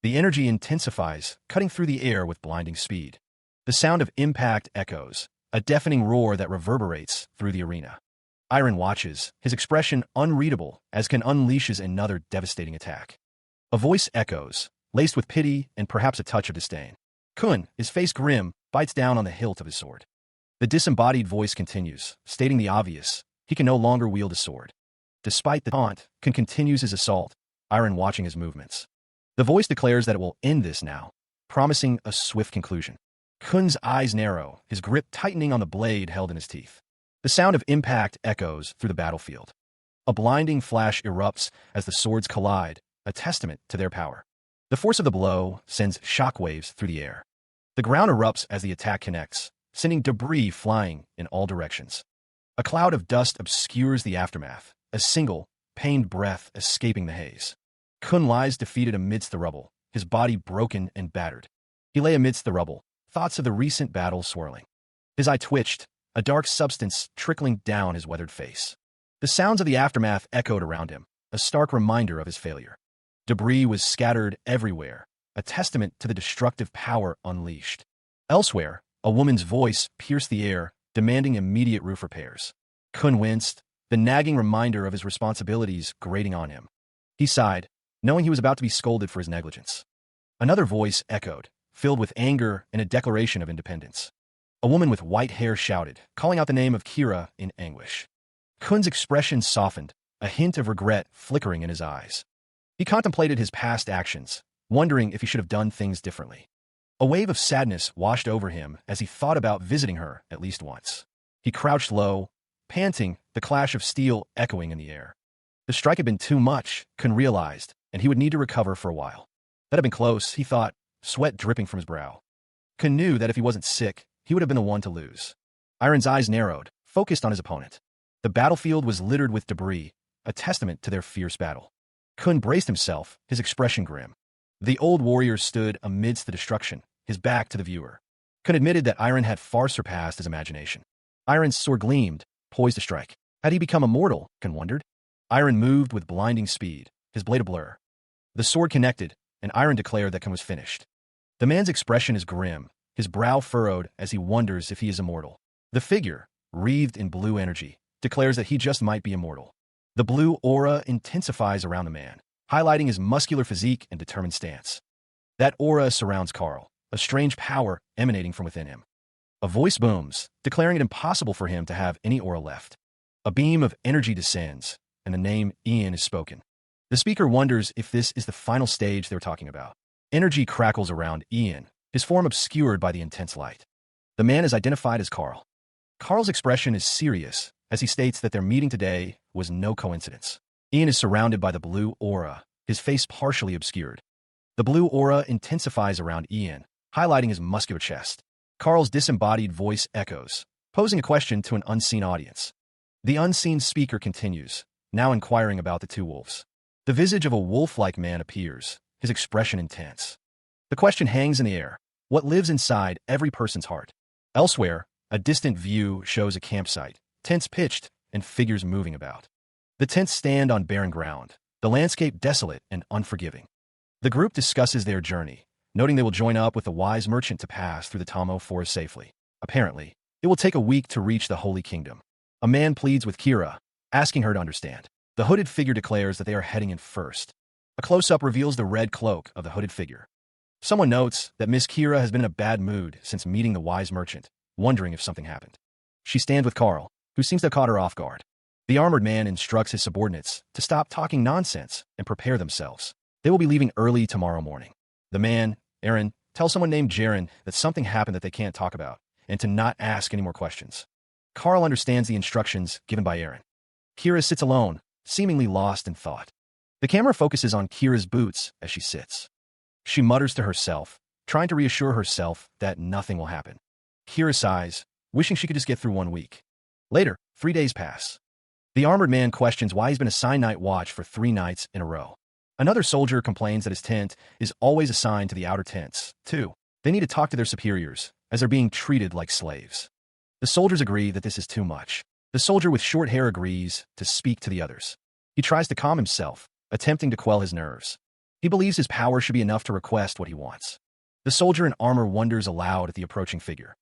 The energy intensifies, cutting through the air with blinding speed. The sound of impact echoes, a deafening roar that reverberates through the arena. Iron watches, his expression unreadable as Kun unleashes another devastating attack. A voice echoes, laced with pity and perhaps a touch of disdain. Kun, his face grim, bites down on the hilt of his sword. The disembodied voice continues, stating the obvious, he can no longer wield a sword. Despite the taunt, Kun continues his assault, Iron watching his movements. The voice declares that it will end this now, promising a swift conclusion. Kun's eyes narrow, his grip tightening on the blade held in his teeth. The sound of impact echoes through the battlefield. A blinding flash erupts as the swords collide, a testament to their power. The force of the blow sends shockwaves through the air. The ground erupts as the attack connects, sending debris flying in all directions. A cloud of dust obscures the aftermath, a single, pained breath escaping the haze. Kun lies defeated amidst the rubble, his body broken and battered. He lay amidst the rubble, thoughts of the recent battle swirling. His eye twitched, a dark substance trickling down his weathered face. The sounds of the aftermath echoed around him, a stark reminder of his failure. Debris was scattered everywhere, a testament to the destructive power unleashed. Elsewhere, a woman's voice pierced the air, demanding immediate roof repairs. Kun winced, the nagging reminder of his responsibilities grating on him. He sighed, knowing he was about to be scolded for his negligence. Another voice echoed, filled with anger and a declaration of independence. A woman with white hair shouted, calling out the name of Kira in anguish. Kun's expression softened, a hint of regret flickering in his eyes. He contemplated his past actions, wondering if he should have done things differently. A wave of sadness washed over him as he thought about visiting her at least once. He crouched low, panting, the clash of steel echoing in the air. The strike had been too much, Kun realized, and he would need to recover for a while. That had been close, he thought, sweat dripping from his brow. Kun knew that if he wasn't sick, he would have been the one to lose. Iron's eyes narrowed, focused on his opponent. The battlefield was littered with debris, a testament to their fierce battle. Kun braced himself, his expression grim. The old warrior stood amidst the destruction, his back to the viewer. Kun admitted that Iron had far surpassed his imagination. Iron's sword gleamed, poised to strike. Had he become immortal, Kun wondered? Iron moved with blinding speed, his blade a blur. The sword connected, and Iron declared that Kun was finished. The man's expression is grim, his brow furrowed as he wonders if he is immortal. The figure, wreathed in blue energy, declares that he just might be immortal. The blue aura intensifies around the man, highlighting his muscular physique and determined stance. That aura surrounds Carl, a strange power emanating from within him. A voice booms, declaring it impossible for him to have any aura left. A beam of energy descends, and the name Ian is spoken. The speaker wonders if this is the final stage they're talking about. Energy crackles around Ian, his form obscured by the intense light. The man is identified as Carl. Carl's expression is serious, as he states that their meeting today was no coincidence. Ian is surrounded by the blue aura, his face partially obscured. The blue aura intensifies around Ian, highlighting his muscular chest. Carl's disembodied voice echoes, posing a question to an unseen audience. The unseen speaker continues, now inquiring about the two wolves. The visage of a wolf-like man appears, his expression intense. The question hangs in the air. What lives inside every person's heart? Elsewhere, a distant view shows a campsite, tents pitched, and figures moving about. The tents stand on barren ground, the landscape desolate and unforgiving. The group discusses their journey, noting they will join up with the wise merchant to pass through the Tamo forest safely. Apparently, it will take a week to reach the Holy Kingdom. A man pleads with Kira, asking her to understand. The hooded figure declares that they are heading in first. A close-up reveals the red cloak of the hooded figure. Someone notes that Miss Kira has been in a bad mood since meeting the wise merchant, wondering if something happened. She stands with Carl, who seems to have caught her off guard. The armored man instructs his subordinates to stop talking nonsense and prepare themselves. They will be leaving early tomorrow morning. The man, Aaron, tells someone named Jaren that something happened that they can't talk about, and to not ask any more questions. Carl understands the instructions given by Aaron. Kira sits alone, seemingly lost in thought. The camera focuses on Kira's boots as she sits. She mutters to herself, trying to reassure herself that nothing will happen. Kira sighs, wishing she could just get through 1 week. Later, 3 days pass. The armored man questions why he's been assigned night watch for 3 nights in a row. Another soldier complains that his tent is always assigned to the outer tents, too. They need to talk to their superiors, as they're being treated like slaves. The soldiers agree that this is too much. The soldier with short hair agrees to speak to the others. He tries to calm himself, attempting to quell his nerves. He believes his power should be enough to request what he wants. The soldier in armor wonders aloud at the approaching figure.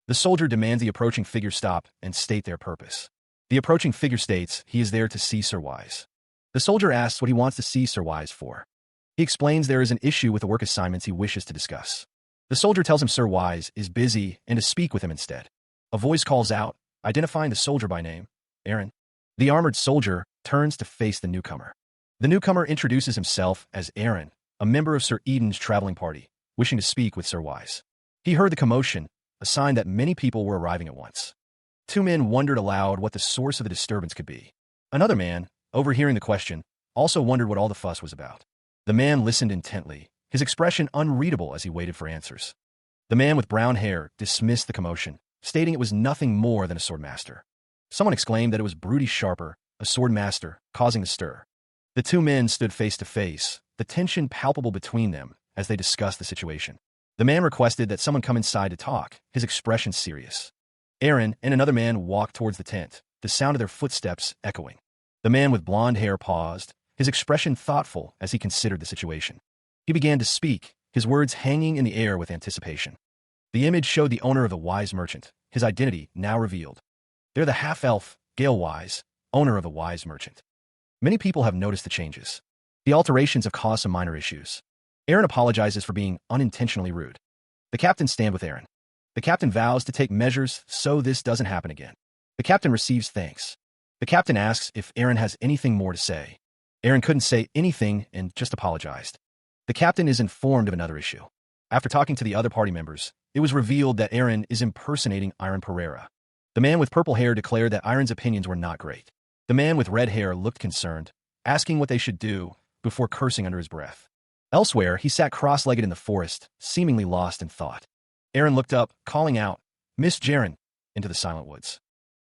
The soldier demands the approaching figure stop and state their purpose. The approaching figure states he is there to see Sir Wise. The soldier asks what he wants to see Sir Wise for. He explains there is an issue with the work assignments he wishes to discuss. The soldier tells him Sir Wise is busy and to speak with him instead. A voice calls out, identifying the soldier by name, Aaron. The armored soldier turns to face the newcomer. The newcomer introduces himself as Aaron, a member of Sir Eden's traveling party, wishing to speak with Sir Wise. He heard the commotion, a sign that many people were arriving at once. 2 men wondered aloud what the source of the disturbance could be. Another man, overhearing the question, also wondered what all the fuss was about. The man listened intently, his expression unreadable as he waited for answers. The man with brown hair dismissed the commotion, stating it was nothing more than a swordmaster. Someone exclaimed that it was Broody Sharper, a swordmaster, causing the stir. The 2 men stood face to face, the tension palpable between them as they discussed the situation. The man requested that someone come inside to talk, his expression serious. Aaron and another man walked towards the tent, the sound of their footsteps echoing. The man with blonde hair paused, his expression thoughtful as he considered the situation. He began to speak, his words hanging in the air with anticipation. The image showed the owner of the Wise Merchant, his identity now revealed. They're the half-elf, Gale Wise, owner of the Wise Merchant. Many people have noticed the changes. The alterations have caused some minor issues. Aaron apologizes for being unintentionally rude. The captain stands with Aaron. The captain vows to take measures so this doesn't happen again. The captain receives thanks. The captain asks if Aaron has anything more to say. Aaron couldn't say anything and just apologized. The captain is informed of another issue. After talking to the other party members, it was revealed that Aaron is impersonating Iron Pereira. The man with purple hair declared that Iron's opinions were not great. The man with red hair looked concerned, asking what they should do before cursing under his breath. Elsewhere, he sat cross-legged in the forest, seemingly lost in thought. Aaron looked up, calling out, "Miss Jaren," into the silent woods.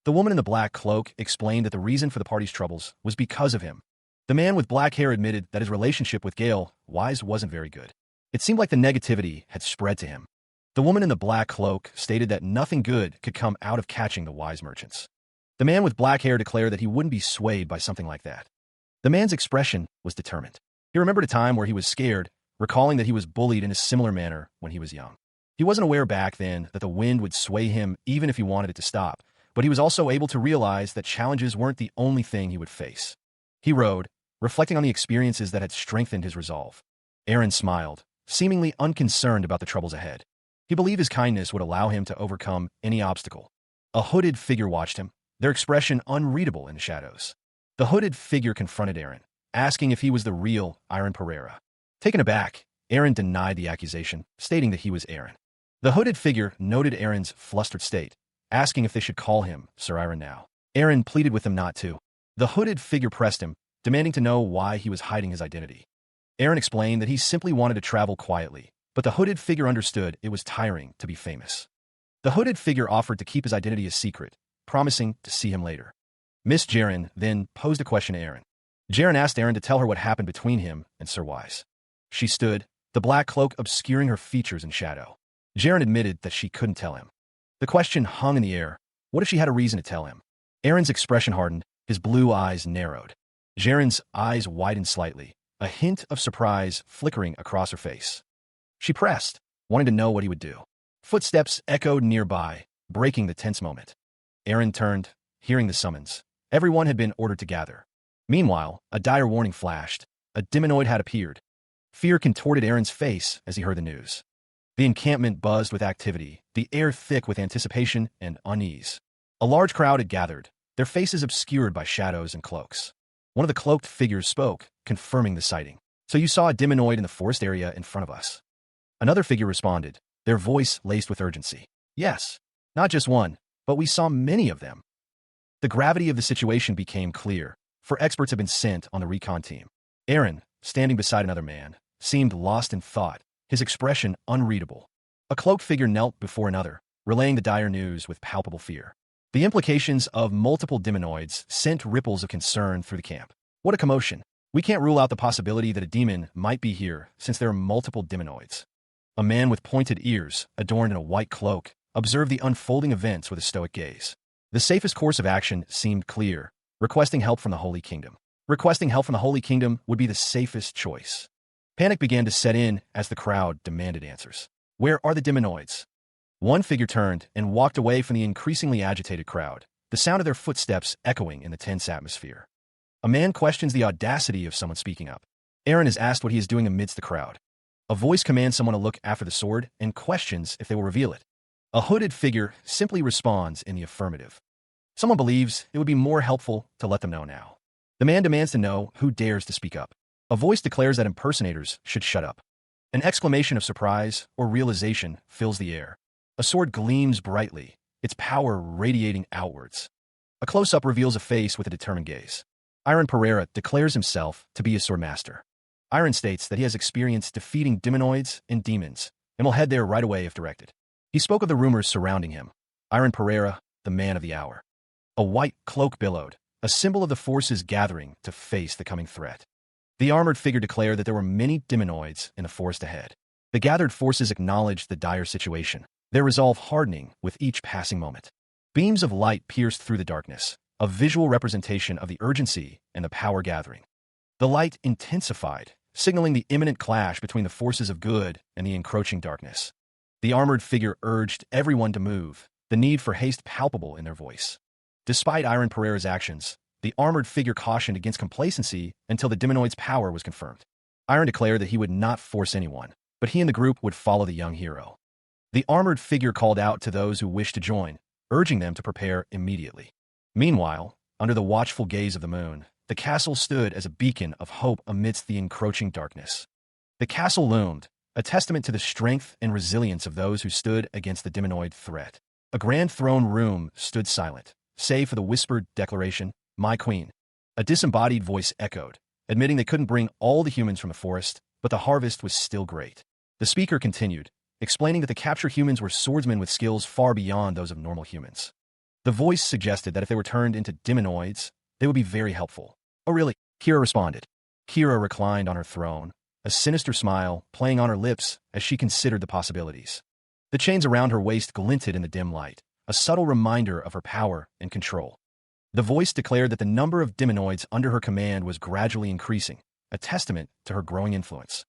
The woman in the black cloak explained that the reason for the party's troubles was because of him. The man with black hair admitted that his relationship with Gale Wise wasn't very good. It seemed like the negativity had spread to him. The woman in the black cloak stated that nothing good could come out of catching the Wise Merchants. The man with black hair declared that he wouldn't be swayed by something like that. The man's expression was determined. He remembered a time where he was scared, recalling that he was bullied in a similar manner when he was young. He wasn't aware back then that the wind would sway him even if he wanted it to stop, but he was also able to realize that challenges weren't the only thing he would face. He rode, reflecting on the experiences that had strengthened his resolve. Aaron smiled, seemingly unconcerned about the troubles ahead. He believed his kindness would allow him to overcome any obstacle. A hooded figure watched him, their expression unreadable in the shadows. The hooded figure confronted Aaron, asking if he was the real Aaron Pereira. Taken aback, Aaron denied the accusation, stating that he was Aaron. The hooded figure noted Aaron's flustered state, asking if they should call him Sir Aaron now. Aaron pleaded with them not to. The hooded figure pressed him, demanding to know why he was hiding his identity. Aaron explained that he simply wanted to travel quietly, but the hooded figure understood it was tiring to be famous. The hooded figure offered to keep his identity a secret, promising to see him later. Miss Jaren then posed a question to Aaron. Jaren asked Aaron to tell her what happened between him and Sir Wise. She stood, the black cloak obscuring her features in shadow. Jaren admitted that she couldn't tell him. The question hung in the air. What if she had a reason to tell him? Aaron's expression hardened, his blue eyes narrowed. Jaren's eyes widened slightly, a hint of surprise flickering across her face. She pressed, wanting to know what he would do. Footsteps echoed nearby, breaking the tense moment. Aaron turned, hearing the summons. Everyone had been ordered to gather. Meanwhile, a dire warning flashed. A demonoid had appeared. Fear contorted Aaron's face as he heard the news. The encampment buzzed with activity, the air thick with anticipation and unease. A large crowd had gathered, their faces obscured by shadows and cloaks. One of the cloaked figures spoke, confirming the sighting. So you saw a demonoid in the forest area in front of us. Another figure responded, their voice laced with urgency. Yes, not just one, but we saw many of them. The gravity of the situation became clear, for experts had been sent on the recon team. Aaron, standing beside another man, seemed lost in thought, his expression unreadable. A cloaked figure knelt before another, relaying the dire news with palpable fear. The implications of multiple demonoids sent ripples of concern through the camp. What a commotion. We can't rule out the possibility that a demon might be here since there are multiple demonoids. A man with pointed ears, adorned in a white cloak, observed the unfolding events with a stoic gaze. The safest course of action seemed clear, requesting help from the Holy Kingdom. Requesting help from the Holy Kingdom would be the safest choice. Panic began to set in as the crowd demanded answers. Where are the demonoids? One figure turned and walked away from the increasingly agitated crowd, the sound of their footsteps echoing in the tense atmosphere. A man questions the audacity of someone speaking up. Aaron is asked what he is doing amidst the crowd. A voice commands someone to look after the sword and questions if they will reveal it. A hooded figure simply responds in the affirmative. Someone believes it would be more helpful to let them know now. The man demands to know who dares to speak up. A voice declares that impersonators should shut up. An exclamation of surprise or realization fills the air. A sword gleams brightly, its power radiating outwards. A close-up reveals a face with a determined gaze. Aaron Pereira declares himself to be a sword master. Aaron states that he has experience defeating demonoids and demons, and will head there right away if directed. He spoke of the rumors surrounding him. Aaron Pereira, the man of the hour. A white cloak billowed, a symbol of the forces gathering to face the coming threat. The armored figure declared that there were many demonoids in the forest ahead. The gathered forces acknowledged the dire situation, their resolve hardening with each passing moment. Beams of light pierced through the darkness, a visual representation of the urgency and the power gathering. The light intensified, signaling the imminent clash between the forces of good and the encroaching darkness. The armored figure urged everyone to move, the need for haste palpable in their voice. Despite Aaron Pereira's actions, the armored figure cautioned against complacency until the demonoid's power was confirmed. Aaron declared that he would not force anyone, but he and the group would follow the young hero. The armored figure called out to those who wished to join, urging them to prepare immediately. Meanwhile, under the watchful gaze of the moon, the castle stood as a beacon of hope amidst the encroaching darkness. The castle loomed, a testament to the strength and resilience of those who stood against the demonoid threat. A grand throne room stood silent, save for the whispered declaration, "My queen." A disembodied voice echoed, admitting they couldn't bring all the humans from the forest, but the harvest was still great. The speaker continued, explaining that the captured humans were swordsmen with skills far beyond those of normal humans. The voice suggested that if they were turned into demonoids, they would be very helpful. Oh really? Kira responded. Kira reclined on her throne, a sinister smile playing on her lips as she considered the possibilities. The chains around her waist glinted in the dim light, a subtle reminder of her power and control. The voice declared that the number of demonoids under her command was gradually increasing, a testament to her growing influence.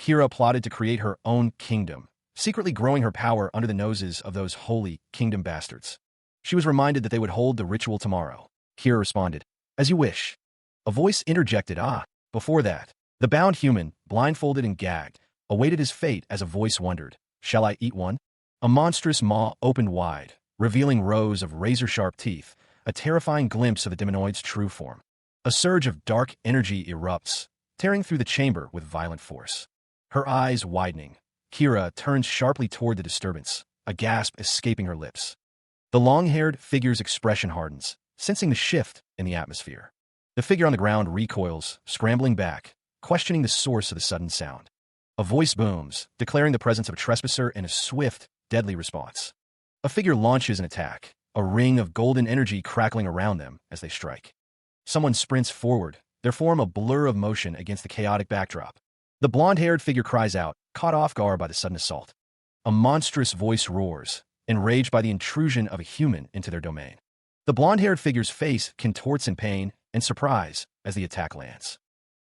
Kira plotted to create her own kingdom, secretly growing her power under the noses of those holy kingdom bastards. She was reminded that they would hold the ritual tomorrow. Kira responded, "As you wish." A voice interjected, before that. The bound human, blindfolded and gagged, awaited his fate as a voice wondered, "Shall I eat one?" A monstrous maw opened wide, revealing rows of razor-sharp teeth, a terrifying glimpse of the demonoid's true form. A surge of dark energy erupts, tearing through the chamber with violent force. Her eyes widening, Kira turns sharply toward the disturbance, a gasp escaping her lips. The long-haired figure's expression hardens, sensing the shift in the atmosphere. The figure on the ground recoils, scrambling back, questioning the source of the sudden sound. A voice booms, declaring the presence of a trespasser in a swift, deadly response. A figure launches an attack, a ring of golden energy crackling around them as they strike. Someone sprints forward, their form a blur of motion against the chaotic backdrop. The blonde-haired figure cries out, caught off guard by the sudden assault. A monstrous voice roars, enraged by the intrusion of a human into their domain. The blonde-haired figure's face contorts in pain and surprise as the attack lands.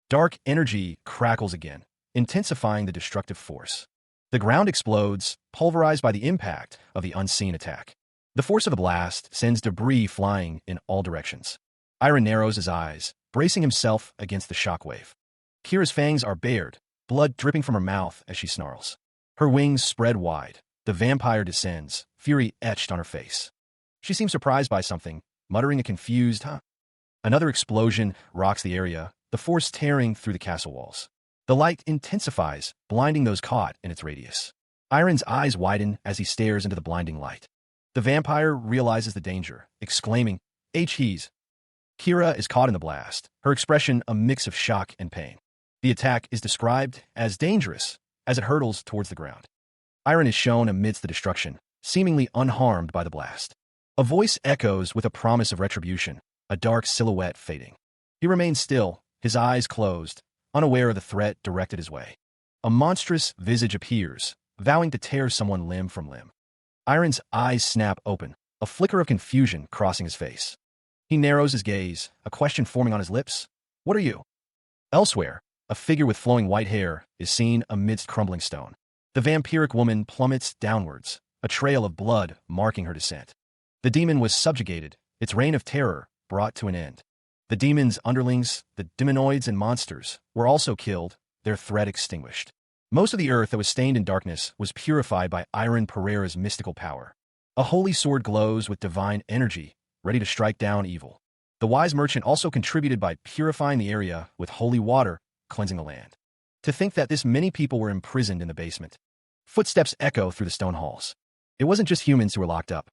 Dark energy crackles again, intensifying the destructive force. The ground explodes, pulverized by the impact of the unseen attack. The force of the blast sends debris flying in all directions. Iron narrows his eyes, bracing himself against the shockwave. Kira's fangs are bared, blood dripping from her mouth as she snarls. Her wings spread wide. The vampire descends, fury etched on her face. She seems surprised by something, muttering a confused, "Huh?" Another explosion rocks the area, the force tearing through the castle walls. The light intensifies, blinding those caught in its radius. Iron's eyes widen as he stares into the blinding light. The vampire realizes the danger, exclaiming, "He's." Kira is caught in the blast, her expression a mix of shock and pain. The attack is described as dangerous as it hurtles towards the ground. Iron is shown amidst the destruction, seemingly unharmed by the blast. A voice echoes with a promise of retribution, a dark silhouette fading. He remains still, his eyes closed, unaware of the threat directed his way. A monstrous visage appears, vowing to tear someone limb from limb. Iron's eyes snap open, a flicker of confusion crossing his face. He narrows his gaze, a question forming on his lips. "What are you?" Elsewhere, a figure with flowing white hair is seen amidst crumbling stone. The vampiric woman plummets downwards, a trail of blood marking her descent. The demon was subjugated, its reign of terror brought to an end. The demon's underlings, the demonoids and monsters, were also killed, their threat extinguished. Most of the earth that was stained in darkness was purified by Iron Pereira's mystical power. A holy sword glows with divine energy, ready to strike down evil. The wise merchant also contributed by purifying the area with holy water, cleansing the land. To think that this many people were imprisoned in the basement. Footsteps echo through the stone halls. It wasn't just humans who were locked up.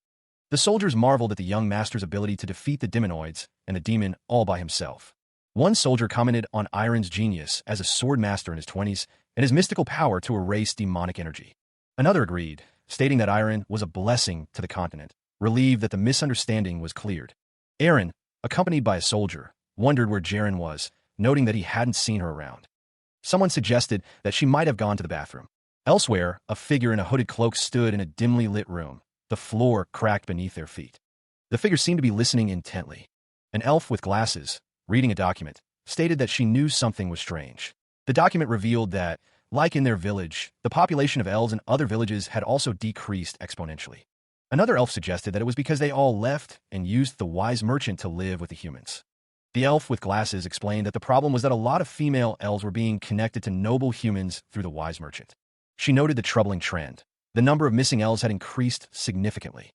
The soldiers marveled at the young master's ability to defeat the demonoids and the demon all by himself. One soldier commented on Iron's genius as a sword master in his 20s and his mystical power to erase demonic energy. Another agreed, stating that Iron was a blessing to the continent, relieved that the misunderstanding was cleared. Aaron, accompanied by a soldier, wondered where Jaren was, noting that he hadn't seen her around. Someone suggested that she might have gone to the bathroom. Elsewhere, a figure in a hooded cloak stood in a dimly lit room, the floor cracked beneath their feet. The figure seemed to be listening intently. An elf with glasses, reading a document, stated that she knew something was strange. The document revealed that, like in their village, the population of elves in other villages had also decreased exponentially. Another elf suggested that it was because they all left and used the wise merchant to live with the humans. The elf with glasses explained that the problem was that a lot of female elves were being connected to noble humans through the wise merchant. She noted the troubling trend. The number of missing elves had increased significantly.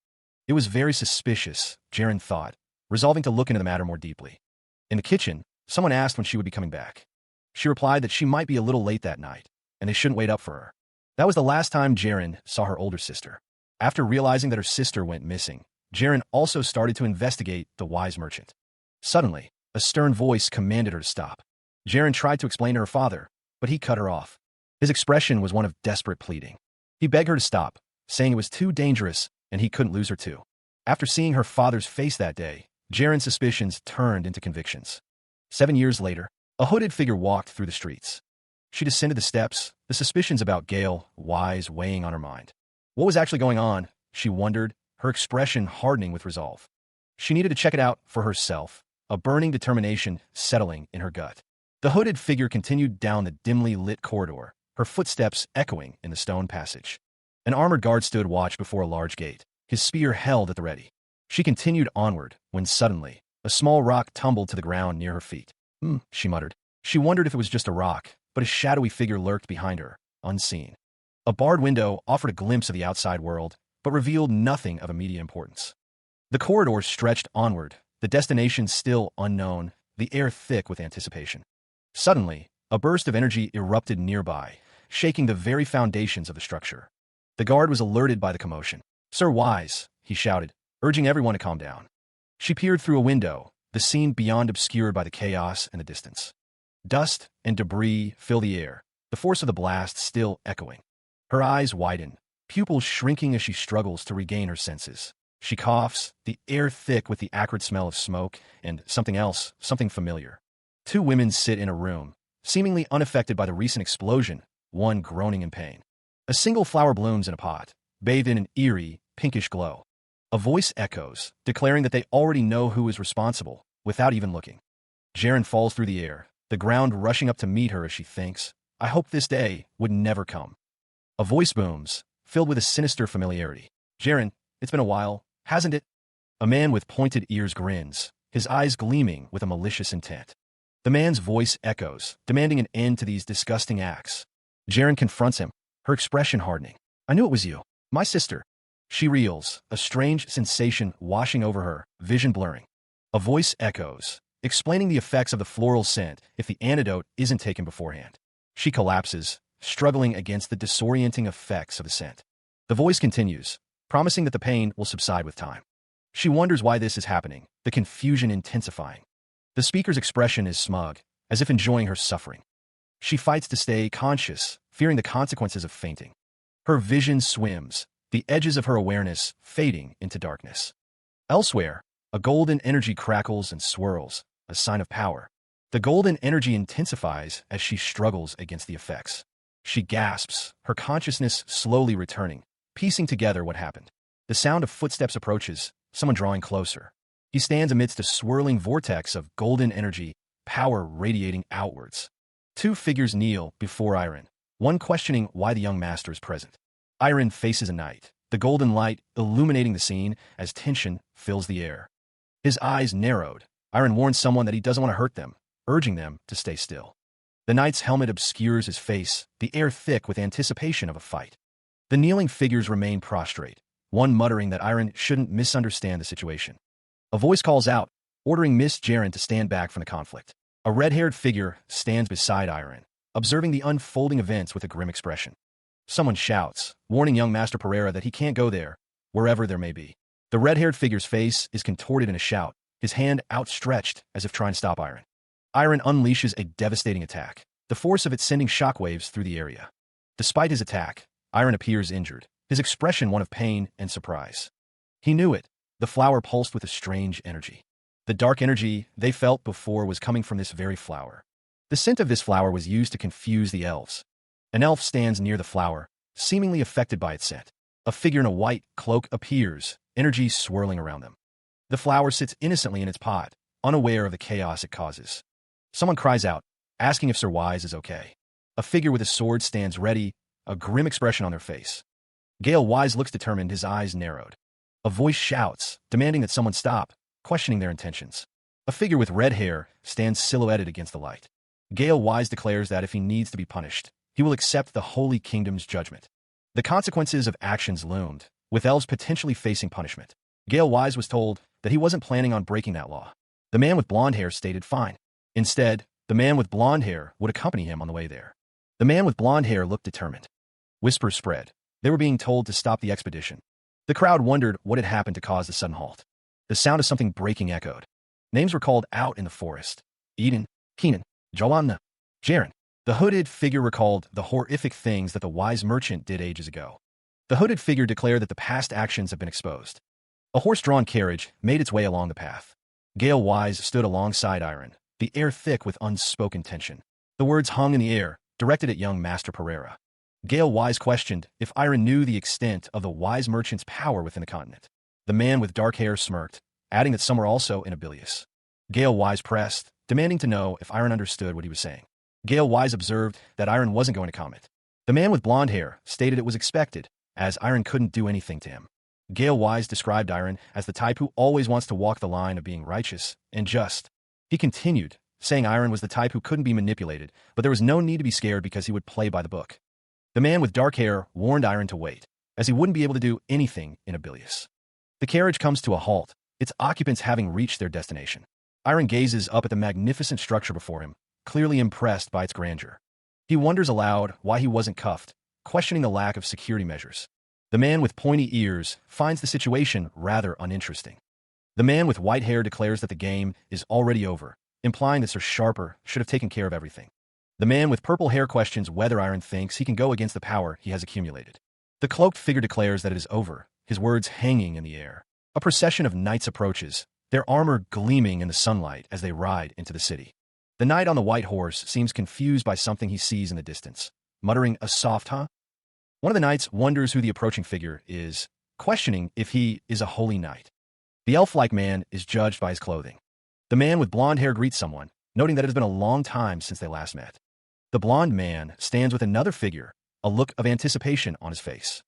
It was very suspicious, Jaren thought, resolving to look into the matter more deeply. In the kitchen, someone asked when she would be coming back. She replied that she might be a little late that night, and they shouldn't wait up for her. That was the last time Jaren saw her older sister. After realizing that her sister went missing, Jaren also started to investigate the wise merchant. Suddenly, a stern voice commanded her to stop. Jaren tried to explain to her father, but he cut her off. His expression was one of desperate pleading. He begged her to stop, saying it was too dangerous and he couldn't lose her too. After seeing her father's face that day, Jaren's suspicions turned into convictions. 7 years later, a hooded figure walked through the streets. She descended the steps, the suspicions about Gale Wise weighing on her mind. What was actually going on, she wondered, her expression hardening with resolve. She needed to check it out for herself, a burning determination settling in her gut. The hooded figure continued down the dimly lit corridor, her footsteps echoing in the stone passage. An armored guard stood watch before a large gate, his spear held at the ready. She continued onward, when suddenly, a small rock tumbled to the ground near her feet. She muttered. She wondered if it was just a rock, but a shadowy figure lurked behind her, unseen. A barred window offered a glimpse of the outside world, but revealed nothing of immediate importance. The corridor stretched onward, the destination still unknown, the air thick with anticipation. Suddenly, a burst of energy erupted nearby, shaking the very foundations of the structure. The guard was alerted by the commotion. "Sir Wise," he shouted, urging everyone to calm down. She peered through a window, the scene beyond obscured by the chaos and the distance. Dust and debris fill the air, the force of the blast still echoing. Her eyes widen, pupils shrinking as she struggles to regain her senses. She coughs, the air thick with the acrid smell of smoke, and something else, something familiar. Two women sit in a room, seemingly unaffected by the recent explosion, one groaning in pain. A single flower blooms in a pot, bathed in an eerie, pinkish glow. A voice echoes, declaring that they already know who is responsible, without even looking. Jaren falls through the air, the ground rushing up to meet her as she thinks, "I hope this day would never come." A voice booms, filled with a sinister familiarity. "Jaren, it's been a while, hasn't it?" A man with pointed ears grins, his eyes gleaming with a malicious intent. The man's voice echoes, demanding an end to these disgusting acts. Jaren confronts him, her expression hardening. "I knew it was you, my sister." She reels, a strange sensation washing over her, vision blurring. A voice echoes, explaining the effects of the floral scent if the antidote isn't taken beforehand. She collapses, struggling against the disorienting effects of the scent. The voice continues, promising that the pain will subside with time. She wonders why this is happening, the confusion intensifying. The speaker's expression is smug, as if enjoying her suffering. She fights to stay conscious, fearing the consequences of fainting. Her vision swims, the edges of her awareness fading into darkness. Elsewhere, a golden energy crackles and swirls, a sign of power. The golden energy intensifies as she struggles against the effects. She gasps, her consciousness slowly returning, piecing together what happened. The sound of footsteps approaches, someone drawing closer. He stands amidst a swirling vortex of golden energy, power radiating outwards. Two figures kneel before Iron, one questioning why the young master is present. Iron faces a knight, the golden light illuminating the scene as tension fills the air. His eyes narrowed. Iron warns someone that he doesn't want to hurt them, urging them to stay still. The knight's helmet obscures his face, the air thick with anticipation of a fight. The kneeling figures remain prostrate, one muttering that Iron shouldn't misunderstand the situation. A voice calls out, ordering Miss Jaren to stand back from the conflict. A red-haired figure stands beside Iron, observing the unfolding events with a grim expression. Someone shouts, warning young Master Pereira that he can't go there, wherever there may be. The red-haired figure's face is contorted in a shout, his hand outstretched as if trying to stop Iron. Iron unleashes a devastating attack, the force of it sending shockwaves through the area. Despite his attack, Iron appears injured, his expression one of pain and surprise. He knew it. The flower pulsed with a strange energy. The dark energy they felt before was coming from this very flower. The scent of this flower was used to confuse the elves. An elf stands near the flower, seemingly affected by its scent. A figure in a white cloak appears, energy swirling around them. The flower sits innocently in its pot, unaware of the chaos it causes. Someone cries out, asking if Sir Wise is okay. A figure with a sword stands ready, a grim expression on their face. Gale Wise looks determined, his eyes narrowed. A voice shouts, demanding that someone stop, questioning their intentions. A figure with red hair stands silhouetted against the light. Gale Wise declares that if he needs to be punished, he will accept the Holy Kingdom's judgment. The consequences of actions loomed, with elves potentially facing punishment. Gale Wise was told that he wasn't planning on breaking that law. The man with blonde hair stated fine. Instead, the man with blonde hair would accompany him on the way there. The man with blonde hair looked determined. Whispers spread. They were being told to stop the expedition. The crowd wondered what had happened to cause the sudden halt. The sound of something breaking echoed. Names were called out in the forest. Eden, Keenan, Joanna, Jaren. The hooded figure recalled the horrific things that the wise merchant did ages ago. The hooded figure declared that the past actions have been exposed. A horse-drawn carriage made its way along the path. Gale Wise stood alongside Iron, the air thick with unspoken tension. The words hung in the air, directed at young Master Pereira. Gale Wise questioned if Iron knew the extent of the wise merchant's power within the continent. The man with dark hair smirked, adding that some were also in Abilius. Gale Wise pressed, demanding to know if Iron understood what he was saying. Gale Wise observed that Iron wasn't going to comment. The man with blonde hair stated it was expected, as Iron couldn't do anything to him. Gale Wise described Iron as the type who always wants to walk the line of being righteous and just. He continued, saying Iron was the type who couldn't be manipulated, but there was no need to be scared because he would play by the book. The man with dark hair warned Iron to wait, as he wouldn't be able to do anything in Abilius. The carriage comes to a halt, its occupants having reached their destination. Iron gazes up at the magnificent structure before him, clearly impressed by its grandeur. He wonders aloud why he wasn't cuffed, questioning the lack of security measures. The man with pointy ears finds the situation rather uninteresting. The man with white hair declares that the game is already over, implying that Sir Sharper should have taken care of everything. The man with purple hair questions whether Iron thinks he can go against the power he has accumulated. The cloaked figure declares that it is over, his words hanging in the air. A procession of knights approaches, their armor gleaming in the sunlight as they ride into the city. The knight on the white horse seems confused by something he sees in the distance, muttering a soft huh? One of the knights wonders who the approaching figure is, questioning if he is a holy knight. The elf-like man is judged by his clothing. The man with blonde hair greets someone, noting that it has been a long time since they last met. The blonde man stands with another figure, a look of anticipation on his face.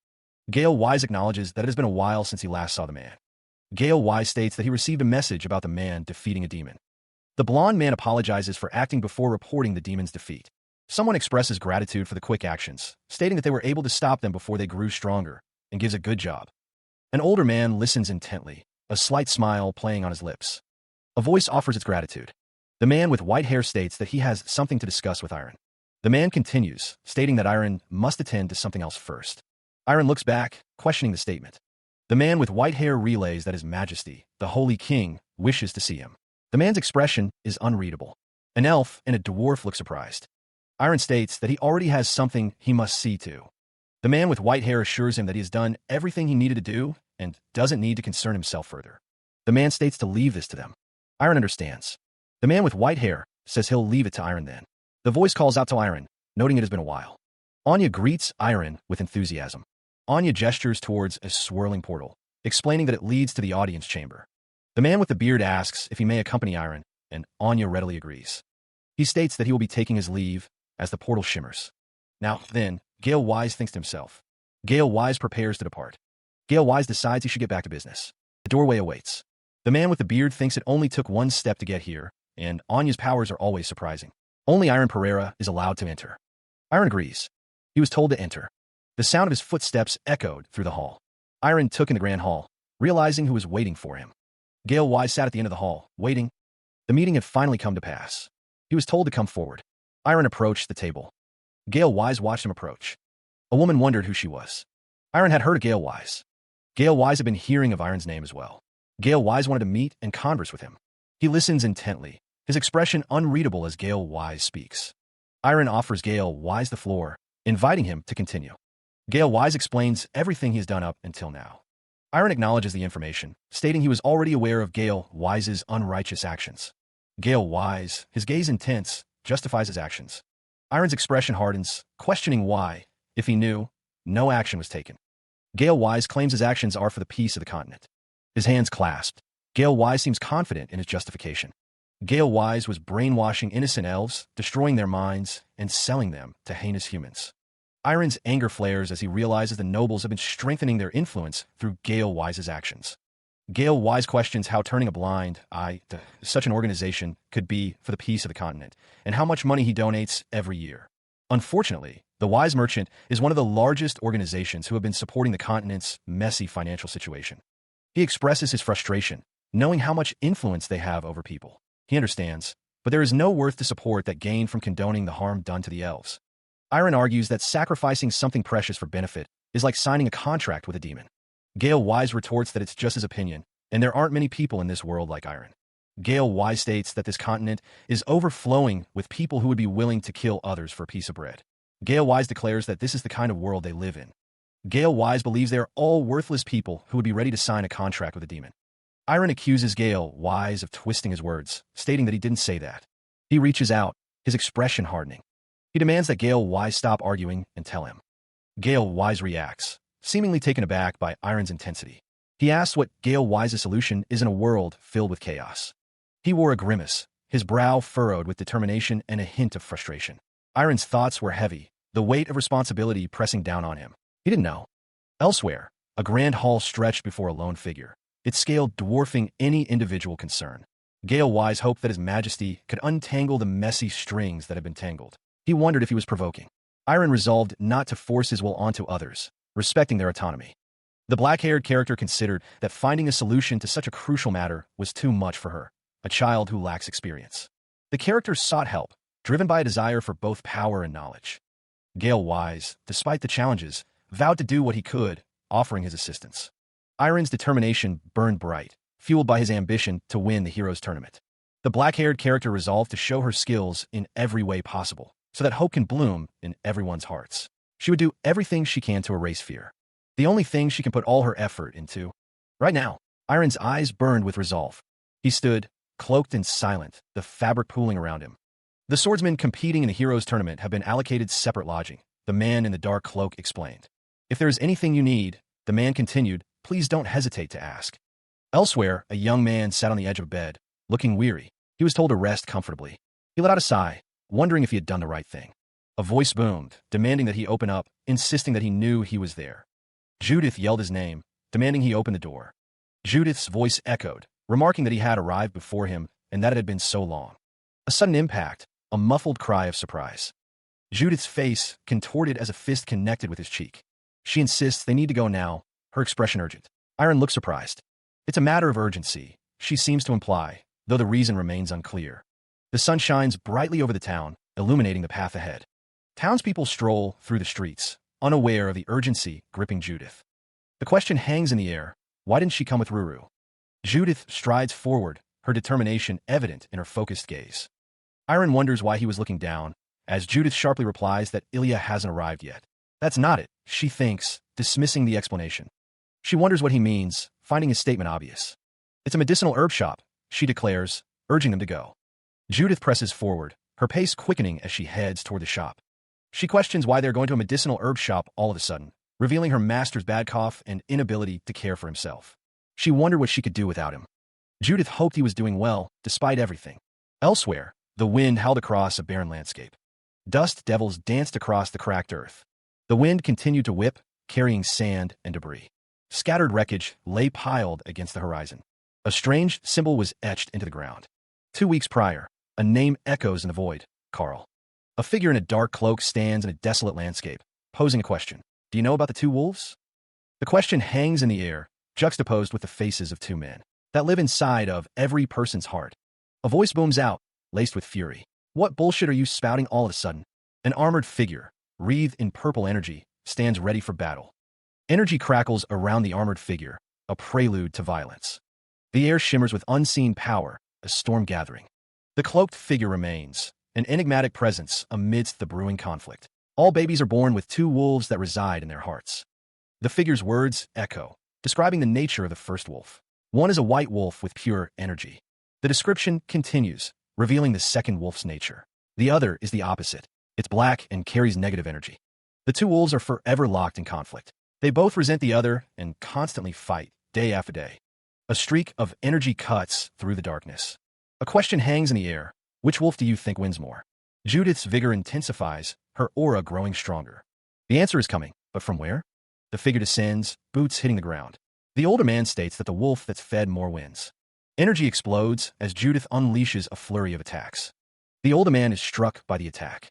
Gale Wise acknowledges that it has been a while since he last saw the man. Gale Wise states that he received a message about the man defeating a demon. The blonde man apologizes for acting before reporting the demon's defeat. Someone expresses gratitude for the quick actions, stating that they were able to stop them before they grew stronger, and gives a good job. An older man listens intently, a slight smile playing on his lips. A voice offers its gratitude. The man with white hair states that he has something to discuss with Iron. The man continues, stating that Iron must attend to something else first. Iron looks back, questioning the statement. The man with white hair relays that His Majesty, the Holy King, wishes to see him. The man's expression is unreadable. An elf and a dwarf look surprised. Iron states that he already has something he must see to. The man with white hair assures him that he has done everything he needed to do and doesn't need to concern himself further. The man states to leave this to them. Iron understands. The man with white hair says he'll leave it to Iron then. The voice calls out to Iron, noting it has been a while. Anya greets Iron with enthusiasm. Anya gestures towards a swirling portal, explaining that it leads to the audience chamber. The man with the beard asks if he may accompany Iron, and Anya readily agrees. He states that he will be taking his leave as the portal shimmers. Now, then, Gale Wise thinks to himself. Gale Wise prepares to depart. Gale Wise decides he should get back to business. The doorway awaits. The man with the beard thinks it only took one step to get here, and Anya's powers are always surprising. Only Iron Pereira is allowed to enter. Iron agrees. He was told to enter. The sound of his footsteps echoed through the hall. Iron took in the grand hall, realizing who was waiting for him. Gale Wise sat at the end of the hall, waiting. The meeting had finally come to pass. He was told to come forward. Iron approached the table. Gale Wise watched him approach. A woman wondered who she was. Iron had heard of Gale Wise. Gale Wise had been hearing of Iron's name as well. Gale Wise wanted to meet and converse with him. He listens intently, his expression unreadable as Gale Wise speaks. Iron offers Gale Wise the floor, inviting him to continue. Gale Wise explains everything he has done up until now. Iron acknowledges the information, stating he was already aware of Gale Wise's unrighteous actions. Gale Wise, his gaze intense, justifies his actions. Iron's expression hardens, questioning why, if he knew, no action was taken. Gale Wise claims his actions are for the peace of the continent. His hands clasped. Gale Wise seems confident in his justification. Gale Wise was brainwashing innocent elves, destroying their minds, and selling them to heinous humans. Iron's anger flares as he realizes the nobles have been strengthening their influence through Gale Wise's actions. Gale Wise questions how turning a blind eye to such an organization could be for the peace of the continent, and how much money he donates every year. Unfortunately, the Wise Merchant is one of the largest organizations who have been supporting the continent's messy financial situation. He expresses his frustration, knowing how much influence they have over people. He understands, but there is no worth to support that gain from condoning the harm done to the elves. Iron argues that sacrificing something precious for benefit is like signing a contract with a demon. Gale Wise retorts that it's just his opinion, and there aren't many people in this world like Iron. Gale Wise states that this continent is overflowing with people who would be willing to kill others for a piece of bread. Gale Wise declares that this is the kind of world they live in. Gale Wise believes they are all worthless people who would be ready to sign a contract with a demon. Iron accuses Gale Wise of twisting his words, stating that he didn't say that. He reaches out, his expression hardening. He demands that Gale Wise stop arguing and tell him. Gale Wise reacts, seemingly taken aback by Iron's intensity. He asks what Gale Wise's solution is in a world filled with chaos. He wore a grimace, his brow furrowed with determination and a hint of frustration. Iron's thoughts were heavy, the weight of responsibility pressing down on him. He didn't know. Elsewhere, a grand hall stretched before a lone figure, its scale dwarfing any individual concern. Gale Wise hoped that His Majesty could untangle the messy strings that had been tangled. He wondered if he was provoking. Iron resolved not to force his will onto others, respecting their autonomy. The black-haired character considered that finding a solution to such a crucial matter was too much for her, a child who lacks experience. The character sought help, driven by a desire for both power and knowledge. Gale Wise, despite the challenges, vowed to do what he could, offering his assistance. Iron's determination burned bright, fueled by his ambition to win the Heroes Tournament. The black-haired character resolved to show her skills in every way possible, so that hope can bloom in everyone's hearts. She would do everything she can to erase fear. The only thing she can put all her effort into. Right now, Iron's eyes burned with resolve. He stood, cloaked and silent, the fabric pooling around him. The swordsmen competing in the Heroes Tournament have been allocated separate lodging, the man in the dark cloak explained. If there is anything you need, the man continued, please don't hesitate to ask. Elsewhere, a young man sat on the edge of a bed, looking weary. He was told to rest comfortably. He let out a sigh, wondering if he had done the right thing. A voice boomed, demanding that he open up, insisting that he knew he was there. Judith yelled his name, demanding he open the door. Judith's voice echoed, remarking that he had arrived before him and that it had been so long. A sudden impact, a muffled cry of surprise. Judith's face contorted as a fist connected with his cheek. She insists they need to go now, her expression urgent. Iron looked surprised. It's a matter of urgency, she seems to imply, though the reason remains unclear. The sun shines brightly over the town, illuminating the path ahead. Townspeople stroll through the streets, unaware of the urgency gripping Judith. The question hangs in the air, why didn't she come with Ruru? Judith strides forward, her determination evident in her focused gaze. Iron wonders why he was looking down, as Judith sharply replies that Ilya hasn't arrived yet. That's not it, she thinks, dismissing the explanation. She wonders what he means, finding his statement obvious. It's a medicinal herb shop, she declares, urging them to go. Judith presses forward, her pace quickening as she heads toward the shop. She questions why they're going to a medicinal herb shop all of a sudden, revealing her master's bad cough and inability to care for himself. She wondered what she could do without him. Judith hoped he was doing well, despite everything. Elsewhere, the wind howled across a barren landscape. Dust devils danced across the cracked earth. The wind continued to whip, carrying sand and debris. Scattered wreckage lay piled against the horizon. A strange symbol was etched into the ground. 2 weeks prior, a name echoes in the void, Carl. A figure in a dark cloak stands in a desolate landscape, posing a question. Do you know about the two wolves? The question hangs in the air, juxtaposed with the faces of two men that live inside of every person's heart. A voice booms out, laced with fury. What bullshit are you spouting all of a sudden? An armored figure, wreathed in purple energy, stands ready for battle. Energy crackles around the armored figure, a prelude to violence. The air shimmers with unseen power, a storm gathering. The cloaked figure remains, an enigmatic presence amidst the brewing conflict. All babies are born with two wolves that reside in their hearts. The figure's words echo, describing the nature of the first wolf. One is a white wolf with pure energy. The description continues, revealing the second wolf's nature. The other is the opposite. It's black and carries negative energy. The two wolves are forever locked in conflict. They both resent the other and constantly fight, day after day. A streak of energy cuts through the darkness. A question hangs in the air. Which wolf do you think wins more? Judith's vigor intensifies, her aura growing stronger. The answer is coming, but from where? The figure descends, boots hitting the ground. The older man states that the wolf that's fed more wins. Energy explodes as Judith unleashes a flurry of attacks. The older man is struck by the attack.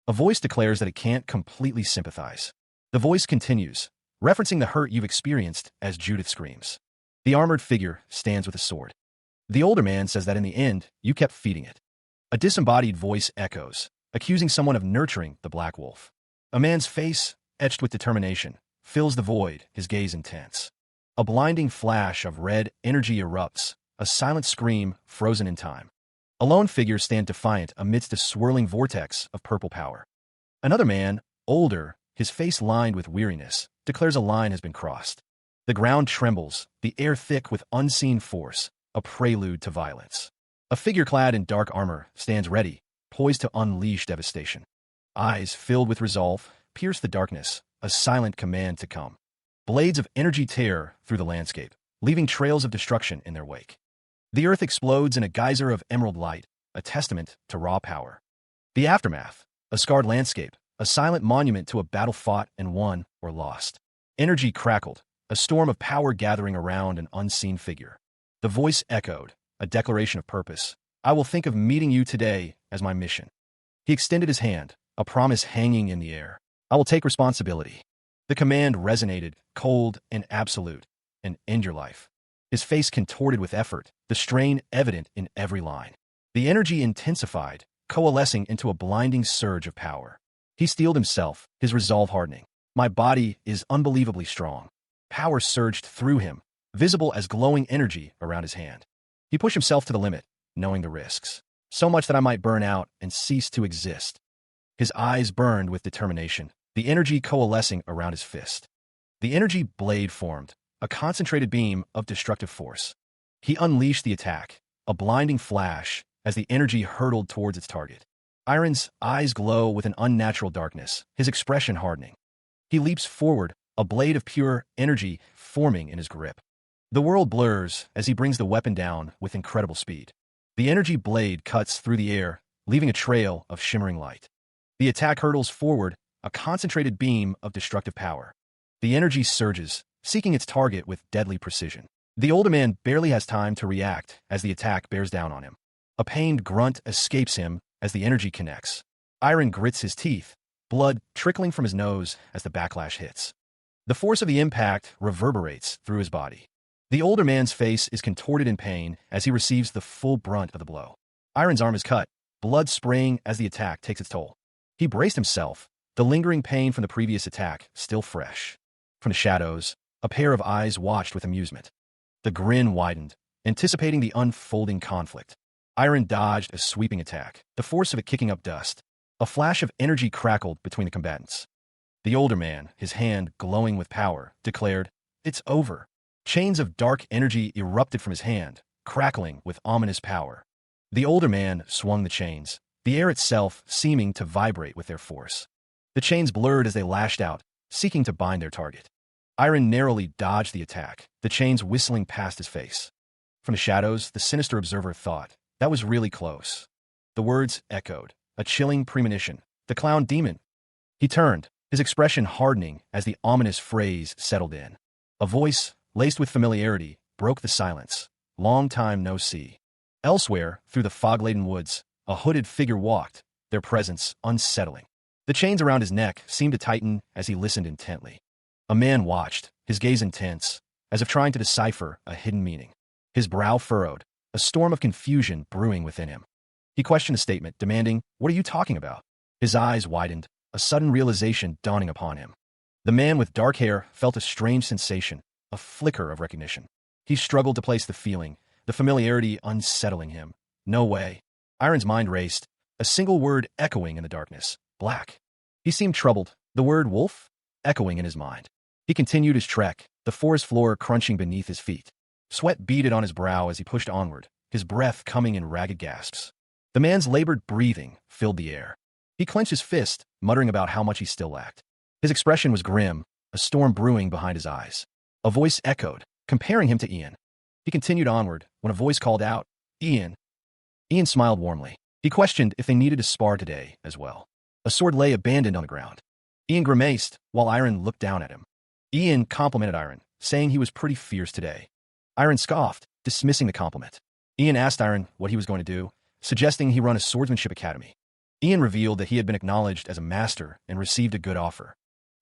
A voice declares that it can't completely sympathize. The voice continues, referencing the hurt you've experienced as Judith screams. The armored figure stands with a sword. The older man says that in the end, you kept feeding it. A disembodied voice echoes, accusing someone of nurturing the black wolf. A man's face, etched with determination, fills the void, his gaze intense. A blinding flash of red energy erupts, a silent scream frozen in time. A lone figure stands defiant amidst a swirling vortex of purple power. Another man, older, his face lined with weariness, declares a line has been crossed. The ground trembles, the air thick with unseen force, a prelude to violence. A figure clad in dark armor stands ready, poised to unleash devastation. Eyes filled with resolve pierce the darkness, a silent command to come. Blades of energy tear through the landscape, leaving trails of destruction in their wake. The earth explodes in a geyser of emerald light, a testament to raw power. The aftermath, a scarred landscape, a silent monument to a battle fought and won or lost. Energy crackled, a storm of power gathering around an unseen figure. The voice echoed, a declaration of purpose. I will think of meeting you today as my mission. He extended his hand, a promise hanging in the air. I will take responsibility. The command resonated, cold and absolute, and end your life. His face contorted with effort, the strain evident in every line. The energy intensified, coalescing into a blinding surge of power. He steeled himself, his resolve hardening. My body is unbelievably strong. Power surged through him, visible as glowing energy around his hand. He pushed himself to the limit, knowing the risks. So much that I might burn out and cease to exist. His eyes burned with determination, the energy coalescing around his fist. The energy blade formed, a concentrated beam of destructive force. He unleashed the attack, a blinding flash, as the energy hurtled towards its target. Iron's eyes glow with an unnatural darkness, his expression hardening. He leaps forward, a blade of pure energy forming in his grip. The world blurs as he brings the weapon down with incredible speed. The energy blade cuts through the air, leaving a trail of shimmering light. The attack hurtles forward, a concentrated beam of destructive power. The energy surges, seeking its target with deadly precision. The older man barely has time to react as the attack bears down on him. A pained grunt escapes him as the energy connects. Iron grits his teeth, blood trickling from his nose as the backlash hits. The force of the impact reverberates through his body. The older man's face is contorted in pain as he receives the full brunt of the blow. Iron's arm is cut, blood spraying as the attack takes its toll. He braced himself, the lingering pain from the previous attack still fresh. From the shadows, a pair of eyes watched with amusement. The grin widened, anticipating the unfolding conflict. Iron dodged a sweeping attack, the force of it kicking up dust. A flash of energy crackled between the combatants. The older man, his hand glowing with power, declared, "It's over." Chains of dark energy erupted from his hand, crackling with ominous power. The older man swung the chains, the air itself seeming to vibrate with their force. The chains blurred as they lashed out, seeking to bind their target. Iron narrowly dodged the attack, the chains whistling past his face. From the shadows, the sinister observer thought, that was really close. The words echoed, a chilling premonition. The clown demon. He turned, his expression hardening as the ominous phrase settled in. A voice, laced with familiarity, broke the silence. Long time no see. Elsewhere, through the fog-laden woods, a hooded figure walked, their presence unsettling. The chains around his neck seemed to tighten as he listened intently. A man watched, his gaze intense, as if trying to decipher a hidden meaning. His brow furrowed, a storm of confusion brewing within him. He questioned the statement, demanding, "What are you talking about?" His eyes widened, a sudden realization dawning upon him. The man with dark hair felt a strange sensation, a flicker of recognition. He struggled to place the feeling, the familiarity unsettling him. No way. Iron's mind raced, a single word echoing in the darkness. Black. He seemed troubled, the word wolf echoing in his mind. He continued his trek, the forest floor crunching beneath his feet. Sweat beaded on his brow as he pushed onward, his breath coming in ragged gasps. The man's labored breathing filled the air. He clenched his fist, muttering about how much he still lacked. His expression was grim, a storm brewing behind his eyes. A voice echoed, comparing him to Ian. He continued onward, when a voice called out, "Ian." Ian smiled warmly. He questioned if they needed to spar today as well. A sword lay abandoned on the ground. Ian grimaced, while Iron looked down at him. Ian complimented Iron, saying he was pretty fierce today. Iron scoffed, dismissing the compliment. Ian asked Iron what he was going to do, suggesting he run a swordsmanship academy. Ian revealed that he had been acknowledged as a master and received a good offer.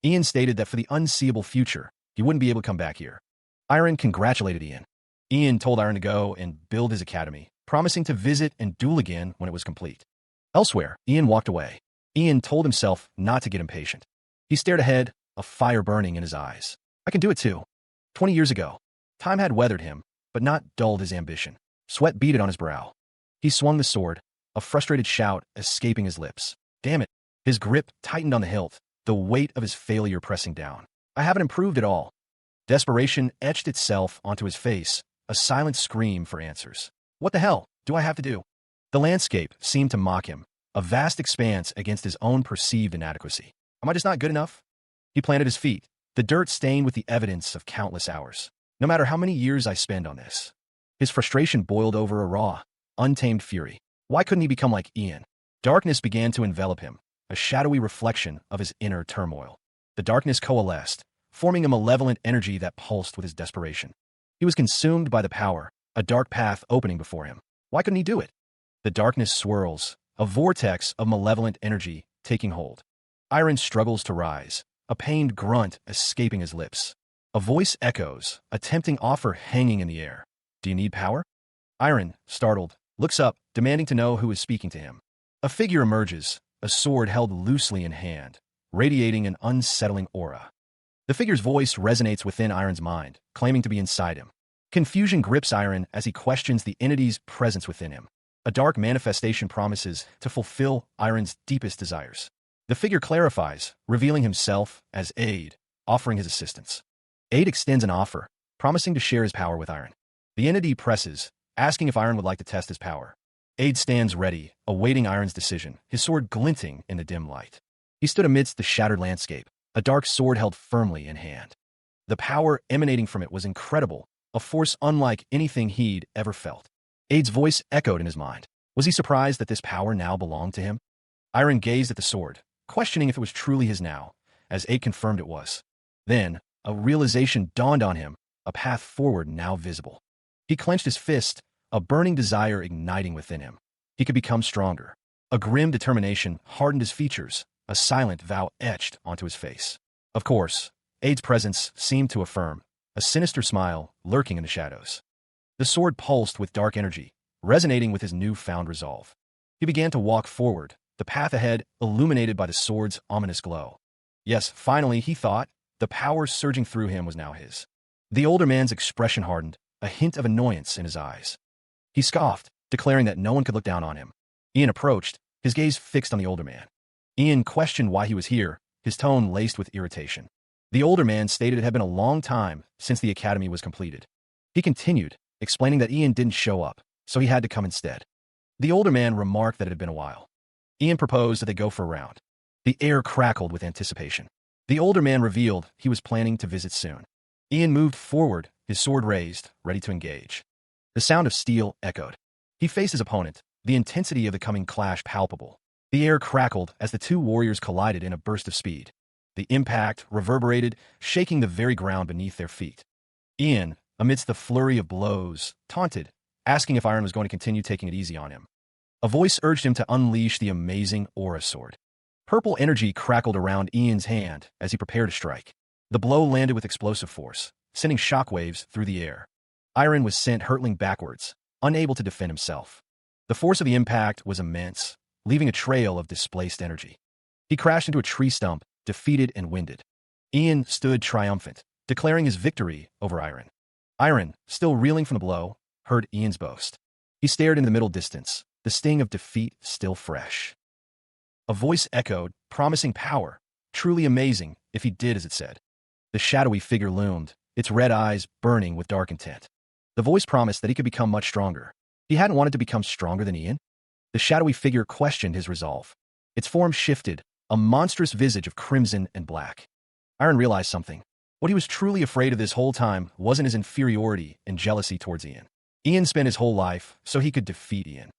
Ian stated that for the unseeable future, he wouldn't be able to come back here. Iron congratulated Ian. Ian told Iron to go and build his academy, promising to visit and duel again when it was complete. Elsewhere, Ian walked away. Ian told himself not to get impatient. He stared ahead, a fire burning in his eyes. I can do it too. 20 years ago, time had weathered him, but not dulled his ambition. Sweat beaded on his brow. He swung the sword, a frustrated shout escaping his lips. Damn it. His grip tightened on the hilt, the weight of his failure pressing down. I haven't improved at all. Desperation etched itself onto his face, a silent scream for answers. What the hell do I have to do? The landscape seemed to mock him, a vast expanse against his own perceived inadequacy. Am I just not good enough? He planted his feet, the dirt stained with the evidence of countless hours. No matter how many years I spend on this. His frustration boiled over a raw, untamed fury. Why couldn't he become like Ian? Darkness began to envelop him, a shadowy reflection of his inner turmoil. The darkness coalesced, forming a malevolent energy that pulsed with his desperation. He was consumed by the power, a dark path opening before him. Why couldn't he do it? The darkness swirls, a vortex of malevolent energy taking hold. Iron struggles to rise, a pained grunt escaping his lips. A voice echoes, a tempting offer hanging in the air. Do you need power? Iron, startled, looks up, demanding to know who is speaking to him. A figure emerges, a sword held loosely in hand, radiating an unsettling aura. The figure's voice resonates within Iron's mind, claiming to be inside him. Confusion grips Iron as he questions the entity's presence within him. A dark manifestation promises to fulfill Iron's deepest desires. The figure clarifies, revealing himself as Aid, offering his assistance. Aid extends an offer, promising to share his power with Iron. The entity presses, asking if Iron would like to test his power. Aid stands ready, awaiting Iron's decision, his sword glinting in the dim light. He stood amidst the shattered landscape, a dark sword held firmly in hand. The power emanating from it was incredible, a force unlike anything he'd ever felt. Aid's voice echoed in his mind. Was he surprised that this power now belonged to him? Iron gazed at the sword, questioning if it was truly his now, as Aid confirmed it was. Then, a realization dawned on him, a path forward now visible. He clenched his fist, a burning desire igniting within him. He could become stronger. A grim determination hardened his features, a silent vow etched onto his face. Of course, Aid's presence seemed to affirm, a sinister smile lurking in the shadows. The sword pulsed with dark energy, resonating with his newfound resolve. He began to walk forward, the path ahead illuminated by the sword's ominous glow. Yes, finally, he thought, the power surging through him was now his. The older man's expression hardened, a hint of annoyance in his eyes. He scoffed, declaring that no one could look down on him. Ian approached, his gaze fixed on the older man. Ian questioned why he was here, his tone laced with irritation. The older man stated it had been a long time since the academy was completed. He continued, explaining that Ian didn't show up, so he had to come instead. The older man remarked that it had been a while. Ian proposed that they go for a round. The air crackled with anticipation. The older man revealed he was planning to visit soon. Ian moved forward, his sword raised, ready to engage. The sound of steel echoed. He faced his opponent, the intensity of the coming clash palpable. The air crackled as the two warriors collided in a burst of speed. The impact reverberated, shaking the very ground beneath their feet. Ian, amidst the flurry of blows, taunted, asking if Iron was going to continue taking it easy on him. A voice urged him to unleash the amazing aura sword. Purple energy crackled around Ian's hand as he prepared to strike. The blow landed with explosive force, sending shockwaves through the air. Iron was sent hurtling backwards, unable to defend himself. The force of the impact was immense, leaving a trail of displaced energy. He crashed into a tree stump, defeated and winded. Ian stood triumphant, declaring his victory over Iron. Iron, still reeling from the blow, heard Ian's boast. He stared into the middle distance, the sting of defeat still fresh. A voice echoed, promising power, truly amazing if he did as it said. The shadowy figure loomed, its red eyes burning with dark intent. The voice promised that he could become much stronger. He hadn't wanted to become stronger than Ian. The shadowy figure questioned his resolve. Its form shifted, a monstrous visage of crimson and black. Iron realized something. What he was truly afraid of this whole time wasn't his inferiority and jealousy towards Ian. Ian spent his whole life so he could defeat Ian.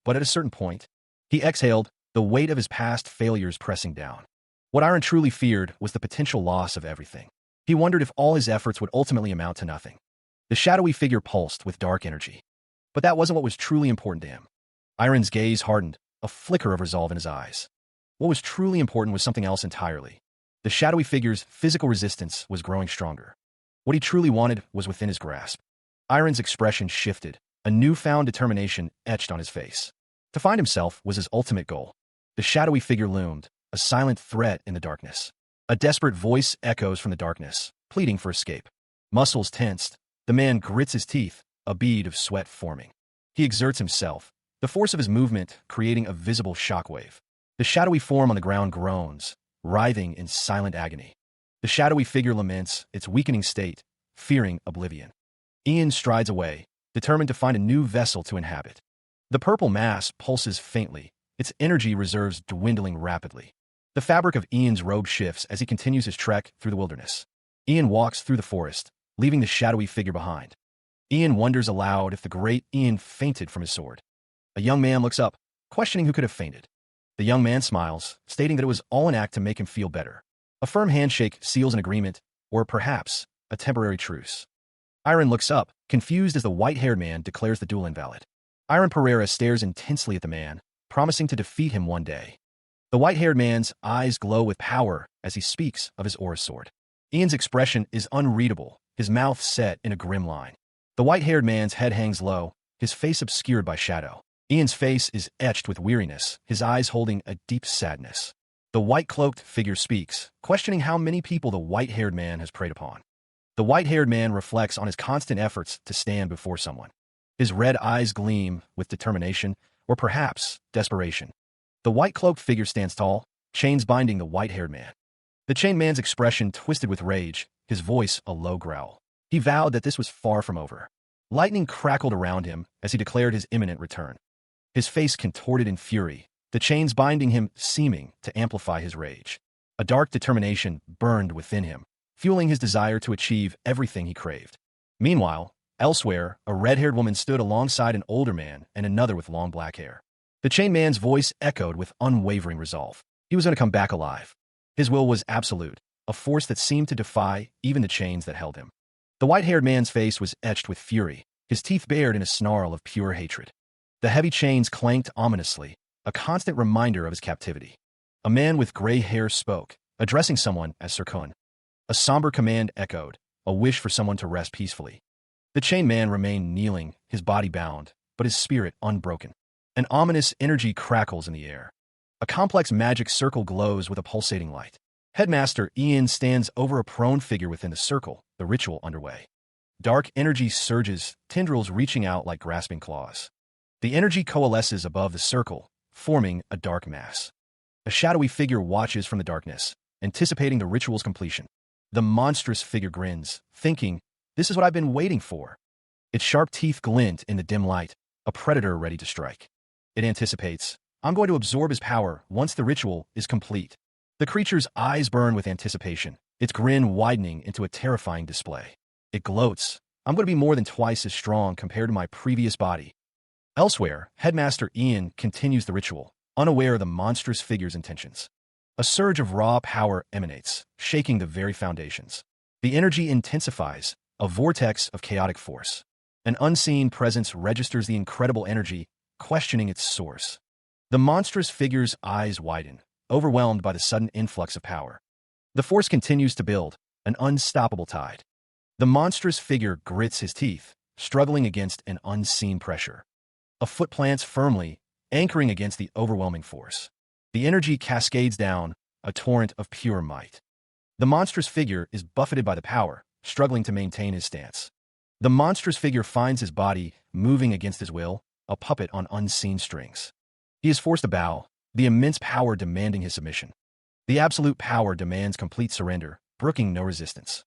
But at a certain point, he exhaled, the weight of his past failures pressing down. What Iron truly feared was the potential loss of everything. He wondered if all his efforts would ultimately amount to nothing. The shadowy figure pulsed with dark energy. But that wasn't what was truly important to him. Iron's gaze hardened, a flicker of resolve in his eyes. What was truly important was something else entirely. The shadowy figure's physical resistance was growing stronger. What he truly wanted was within his grasp. Iron's expression shifted, a newfound determination etched on his face. To find himself was his ultimate goal. The shadowy figure loomed, a silent threat in the darkness. A desperate voice echoes from the darkness, pleading for escape. Muscles tensed, the man grits his teeth, a bead of sweat forming. He exerts himself, the force of his movement creating a visible shockwave. The shadowy form on the ground groans, writhing in silent agony. The shadowy figure laments its weakening state, fearing oblivion. Ian strides away, determined to find a new vessel to inhabit. The purple mass pulses faintly, its energy reserves dwindling rapidly. The fabric of Ian's robe shifts as he continues his trek through the wilderness. Ian walks through the forest, leaving the shadowy figure behind. Ian wonders aloud if the great Ian fainted from his sword. A young man looks up, questioning who could have fainted. The young man smiles, stating that it was all an act to make him feel better. A firm handshake seals an agreement, or perhaps a temporary truce. Iron looks up, confused as the white-haired man declares the duel invalid. Iron Pereira stares intensely at the man, promising to defeat him one day. The white-haired man's eyes glow with power as he speaks of his aura sword. Ian's expression is unreadable, his mouth set in a grim line. The white-haired man's head hangs low, his face obscured by shadow. Ian's face is etched with weariness, his eyes holding a deep sadness. The white-cloaked figure speaks, questioning how many people the white-haired man has preyed upon. The white-haired man reflects on his constant efforts to stand before someone. His red eyes gleam with determination, or perhaps desperation. The white-cloaked figure stands tall, chains binding the white-haired man. The chained man's expression twisted with rage, his voice a low growl. He vowed that this was far from over. Lightning crackled around him as he declared his imminent return. His face contorted in fury, the chains binding him seeming to amplify his rage. A dark determination burned within him, fueling his desire to achieve everything he craved. Meanwhile, elsewhere, a red-haired woman stood alongside an older man and another with long black hair. The chained man's voice echoed with unwavering resolve. He was going to come back alive. His will was absolute, a force that seemed to defy even the chains that held him. The white-haired man's face was etched with fury, his teeth bared in a snarl of pure hatred. The heavy chains clanked ominously, a constant reminder of his captivity. A man with gray hair spoke, addressing someone as Sir Kun. A somber command echoed, a wish for someone to rest peacefully. The chained man remained kneeling, his body bound, but his spirit unbroken. An ominous energy crackles in the air. A complex magic circle glows with a pulsating light. Headmaster Ian stands over a prone figure within the circle, the ritual underway. Dark energy surges, tendrils reaching out like grasping claws. The energy coalesces above the circle, forming a dark mass. A shadowy figure watches from the darkness, anticipating the ritual's completion. The monstrous figure grins, thinking, "This is what I've been waiting for." Its sharp teeth glint in the dim light, a predator ready to strike. It anticipates, "I'm going to absorb his power once the ritual is complete." The creature's eyes burn with anticipation, its grin widening into a terrifying display. It gloats, "I'm going to be more than twice as strong compared to my previous body." Elsewhere, Headmaster Ian continues the ritual, unaware of the monstrous figure's intentions. A surge of raw power emanates, shaking the very foundations. The energy intensifies, a vortex of chaotic force. An unseen presence registers the incredible energy, questioning its source. The monstrous figure's eyes widen, overwhelmed by the sudden influx of power. The force continues to build, an unstoppable tide. The monstrous figure grits his teeth, struggling against an unseen pressure. A foot plants firmly, anchoring against the overwhelming force. The energy cascades down, a torrent of pure might. The monstrous figure is buffeted by the power, struggling to maintain his stance. The monstrous figure finds his body moving against his will, a puppet on unseen strings. He is forced to bow, the immense power demanding his submission. The absolute power demands complete surrender, brooking no resistance.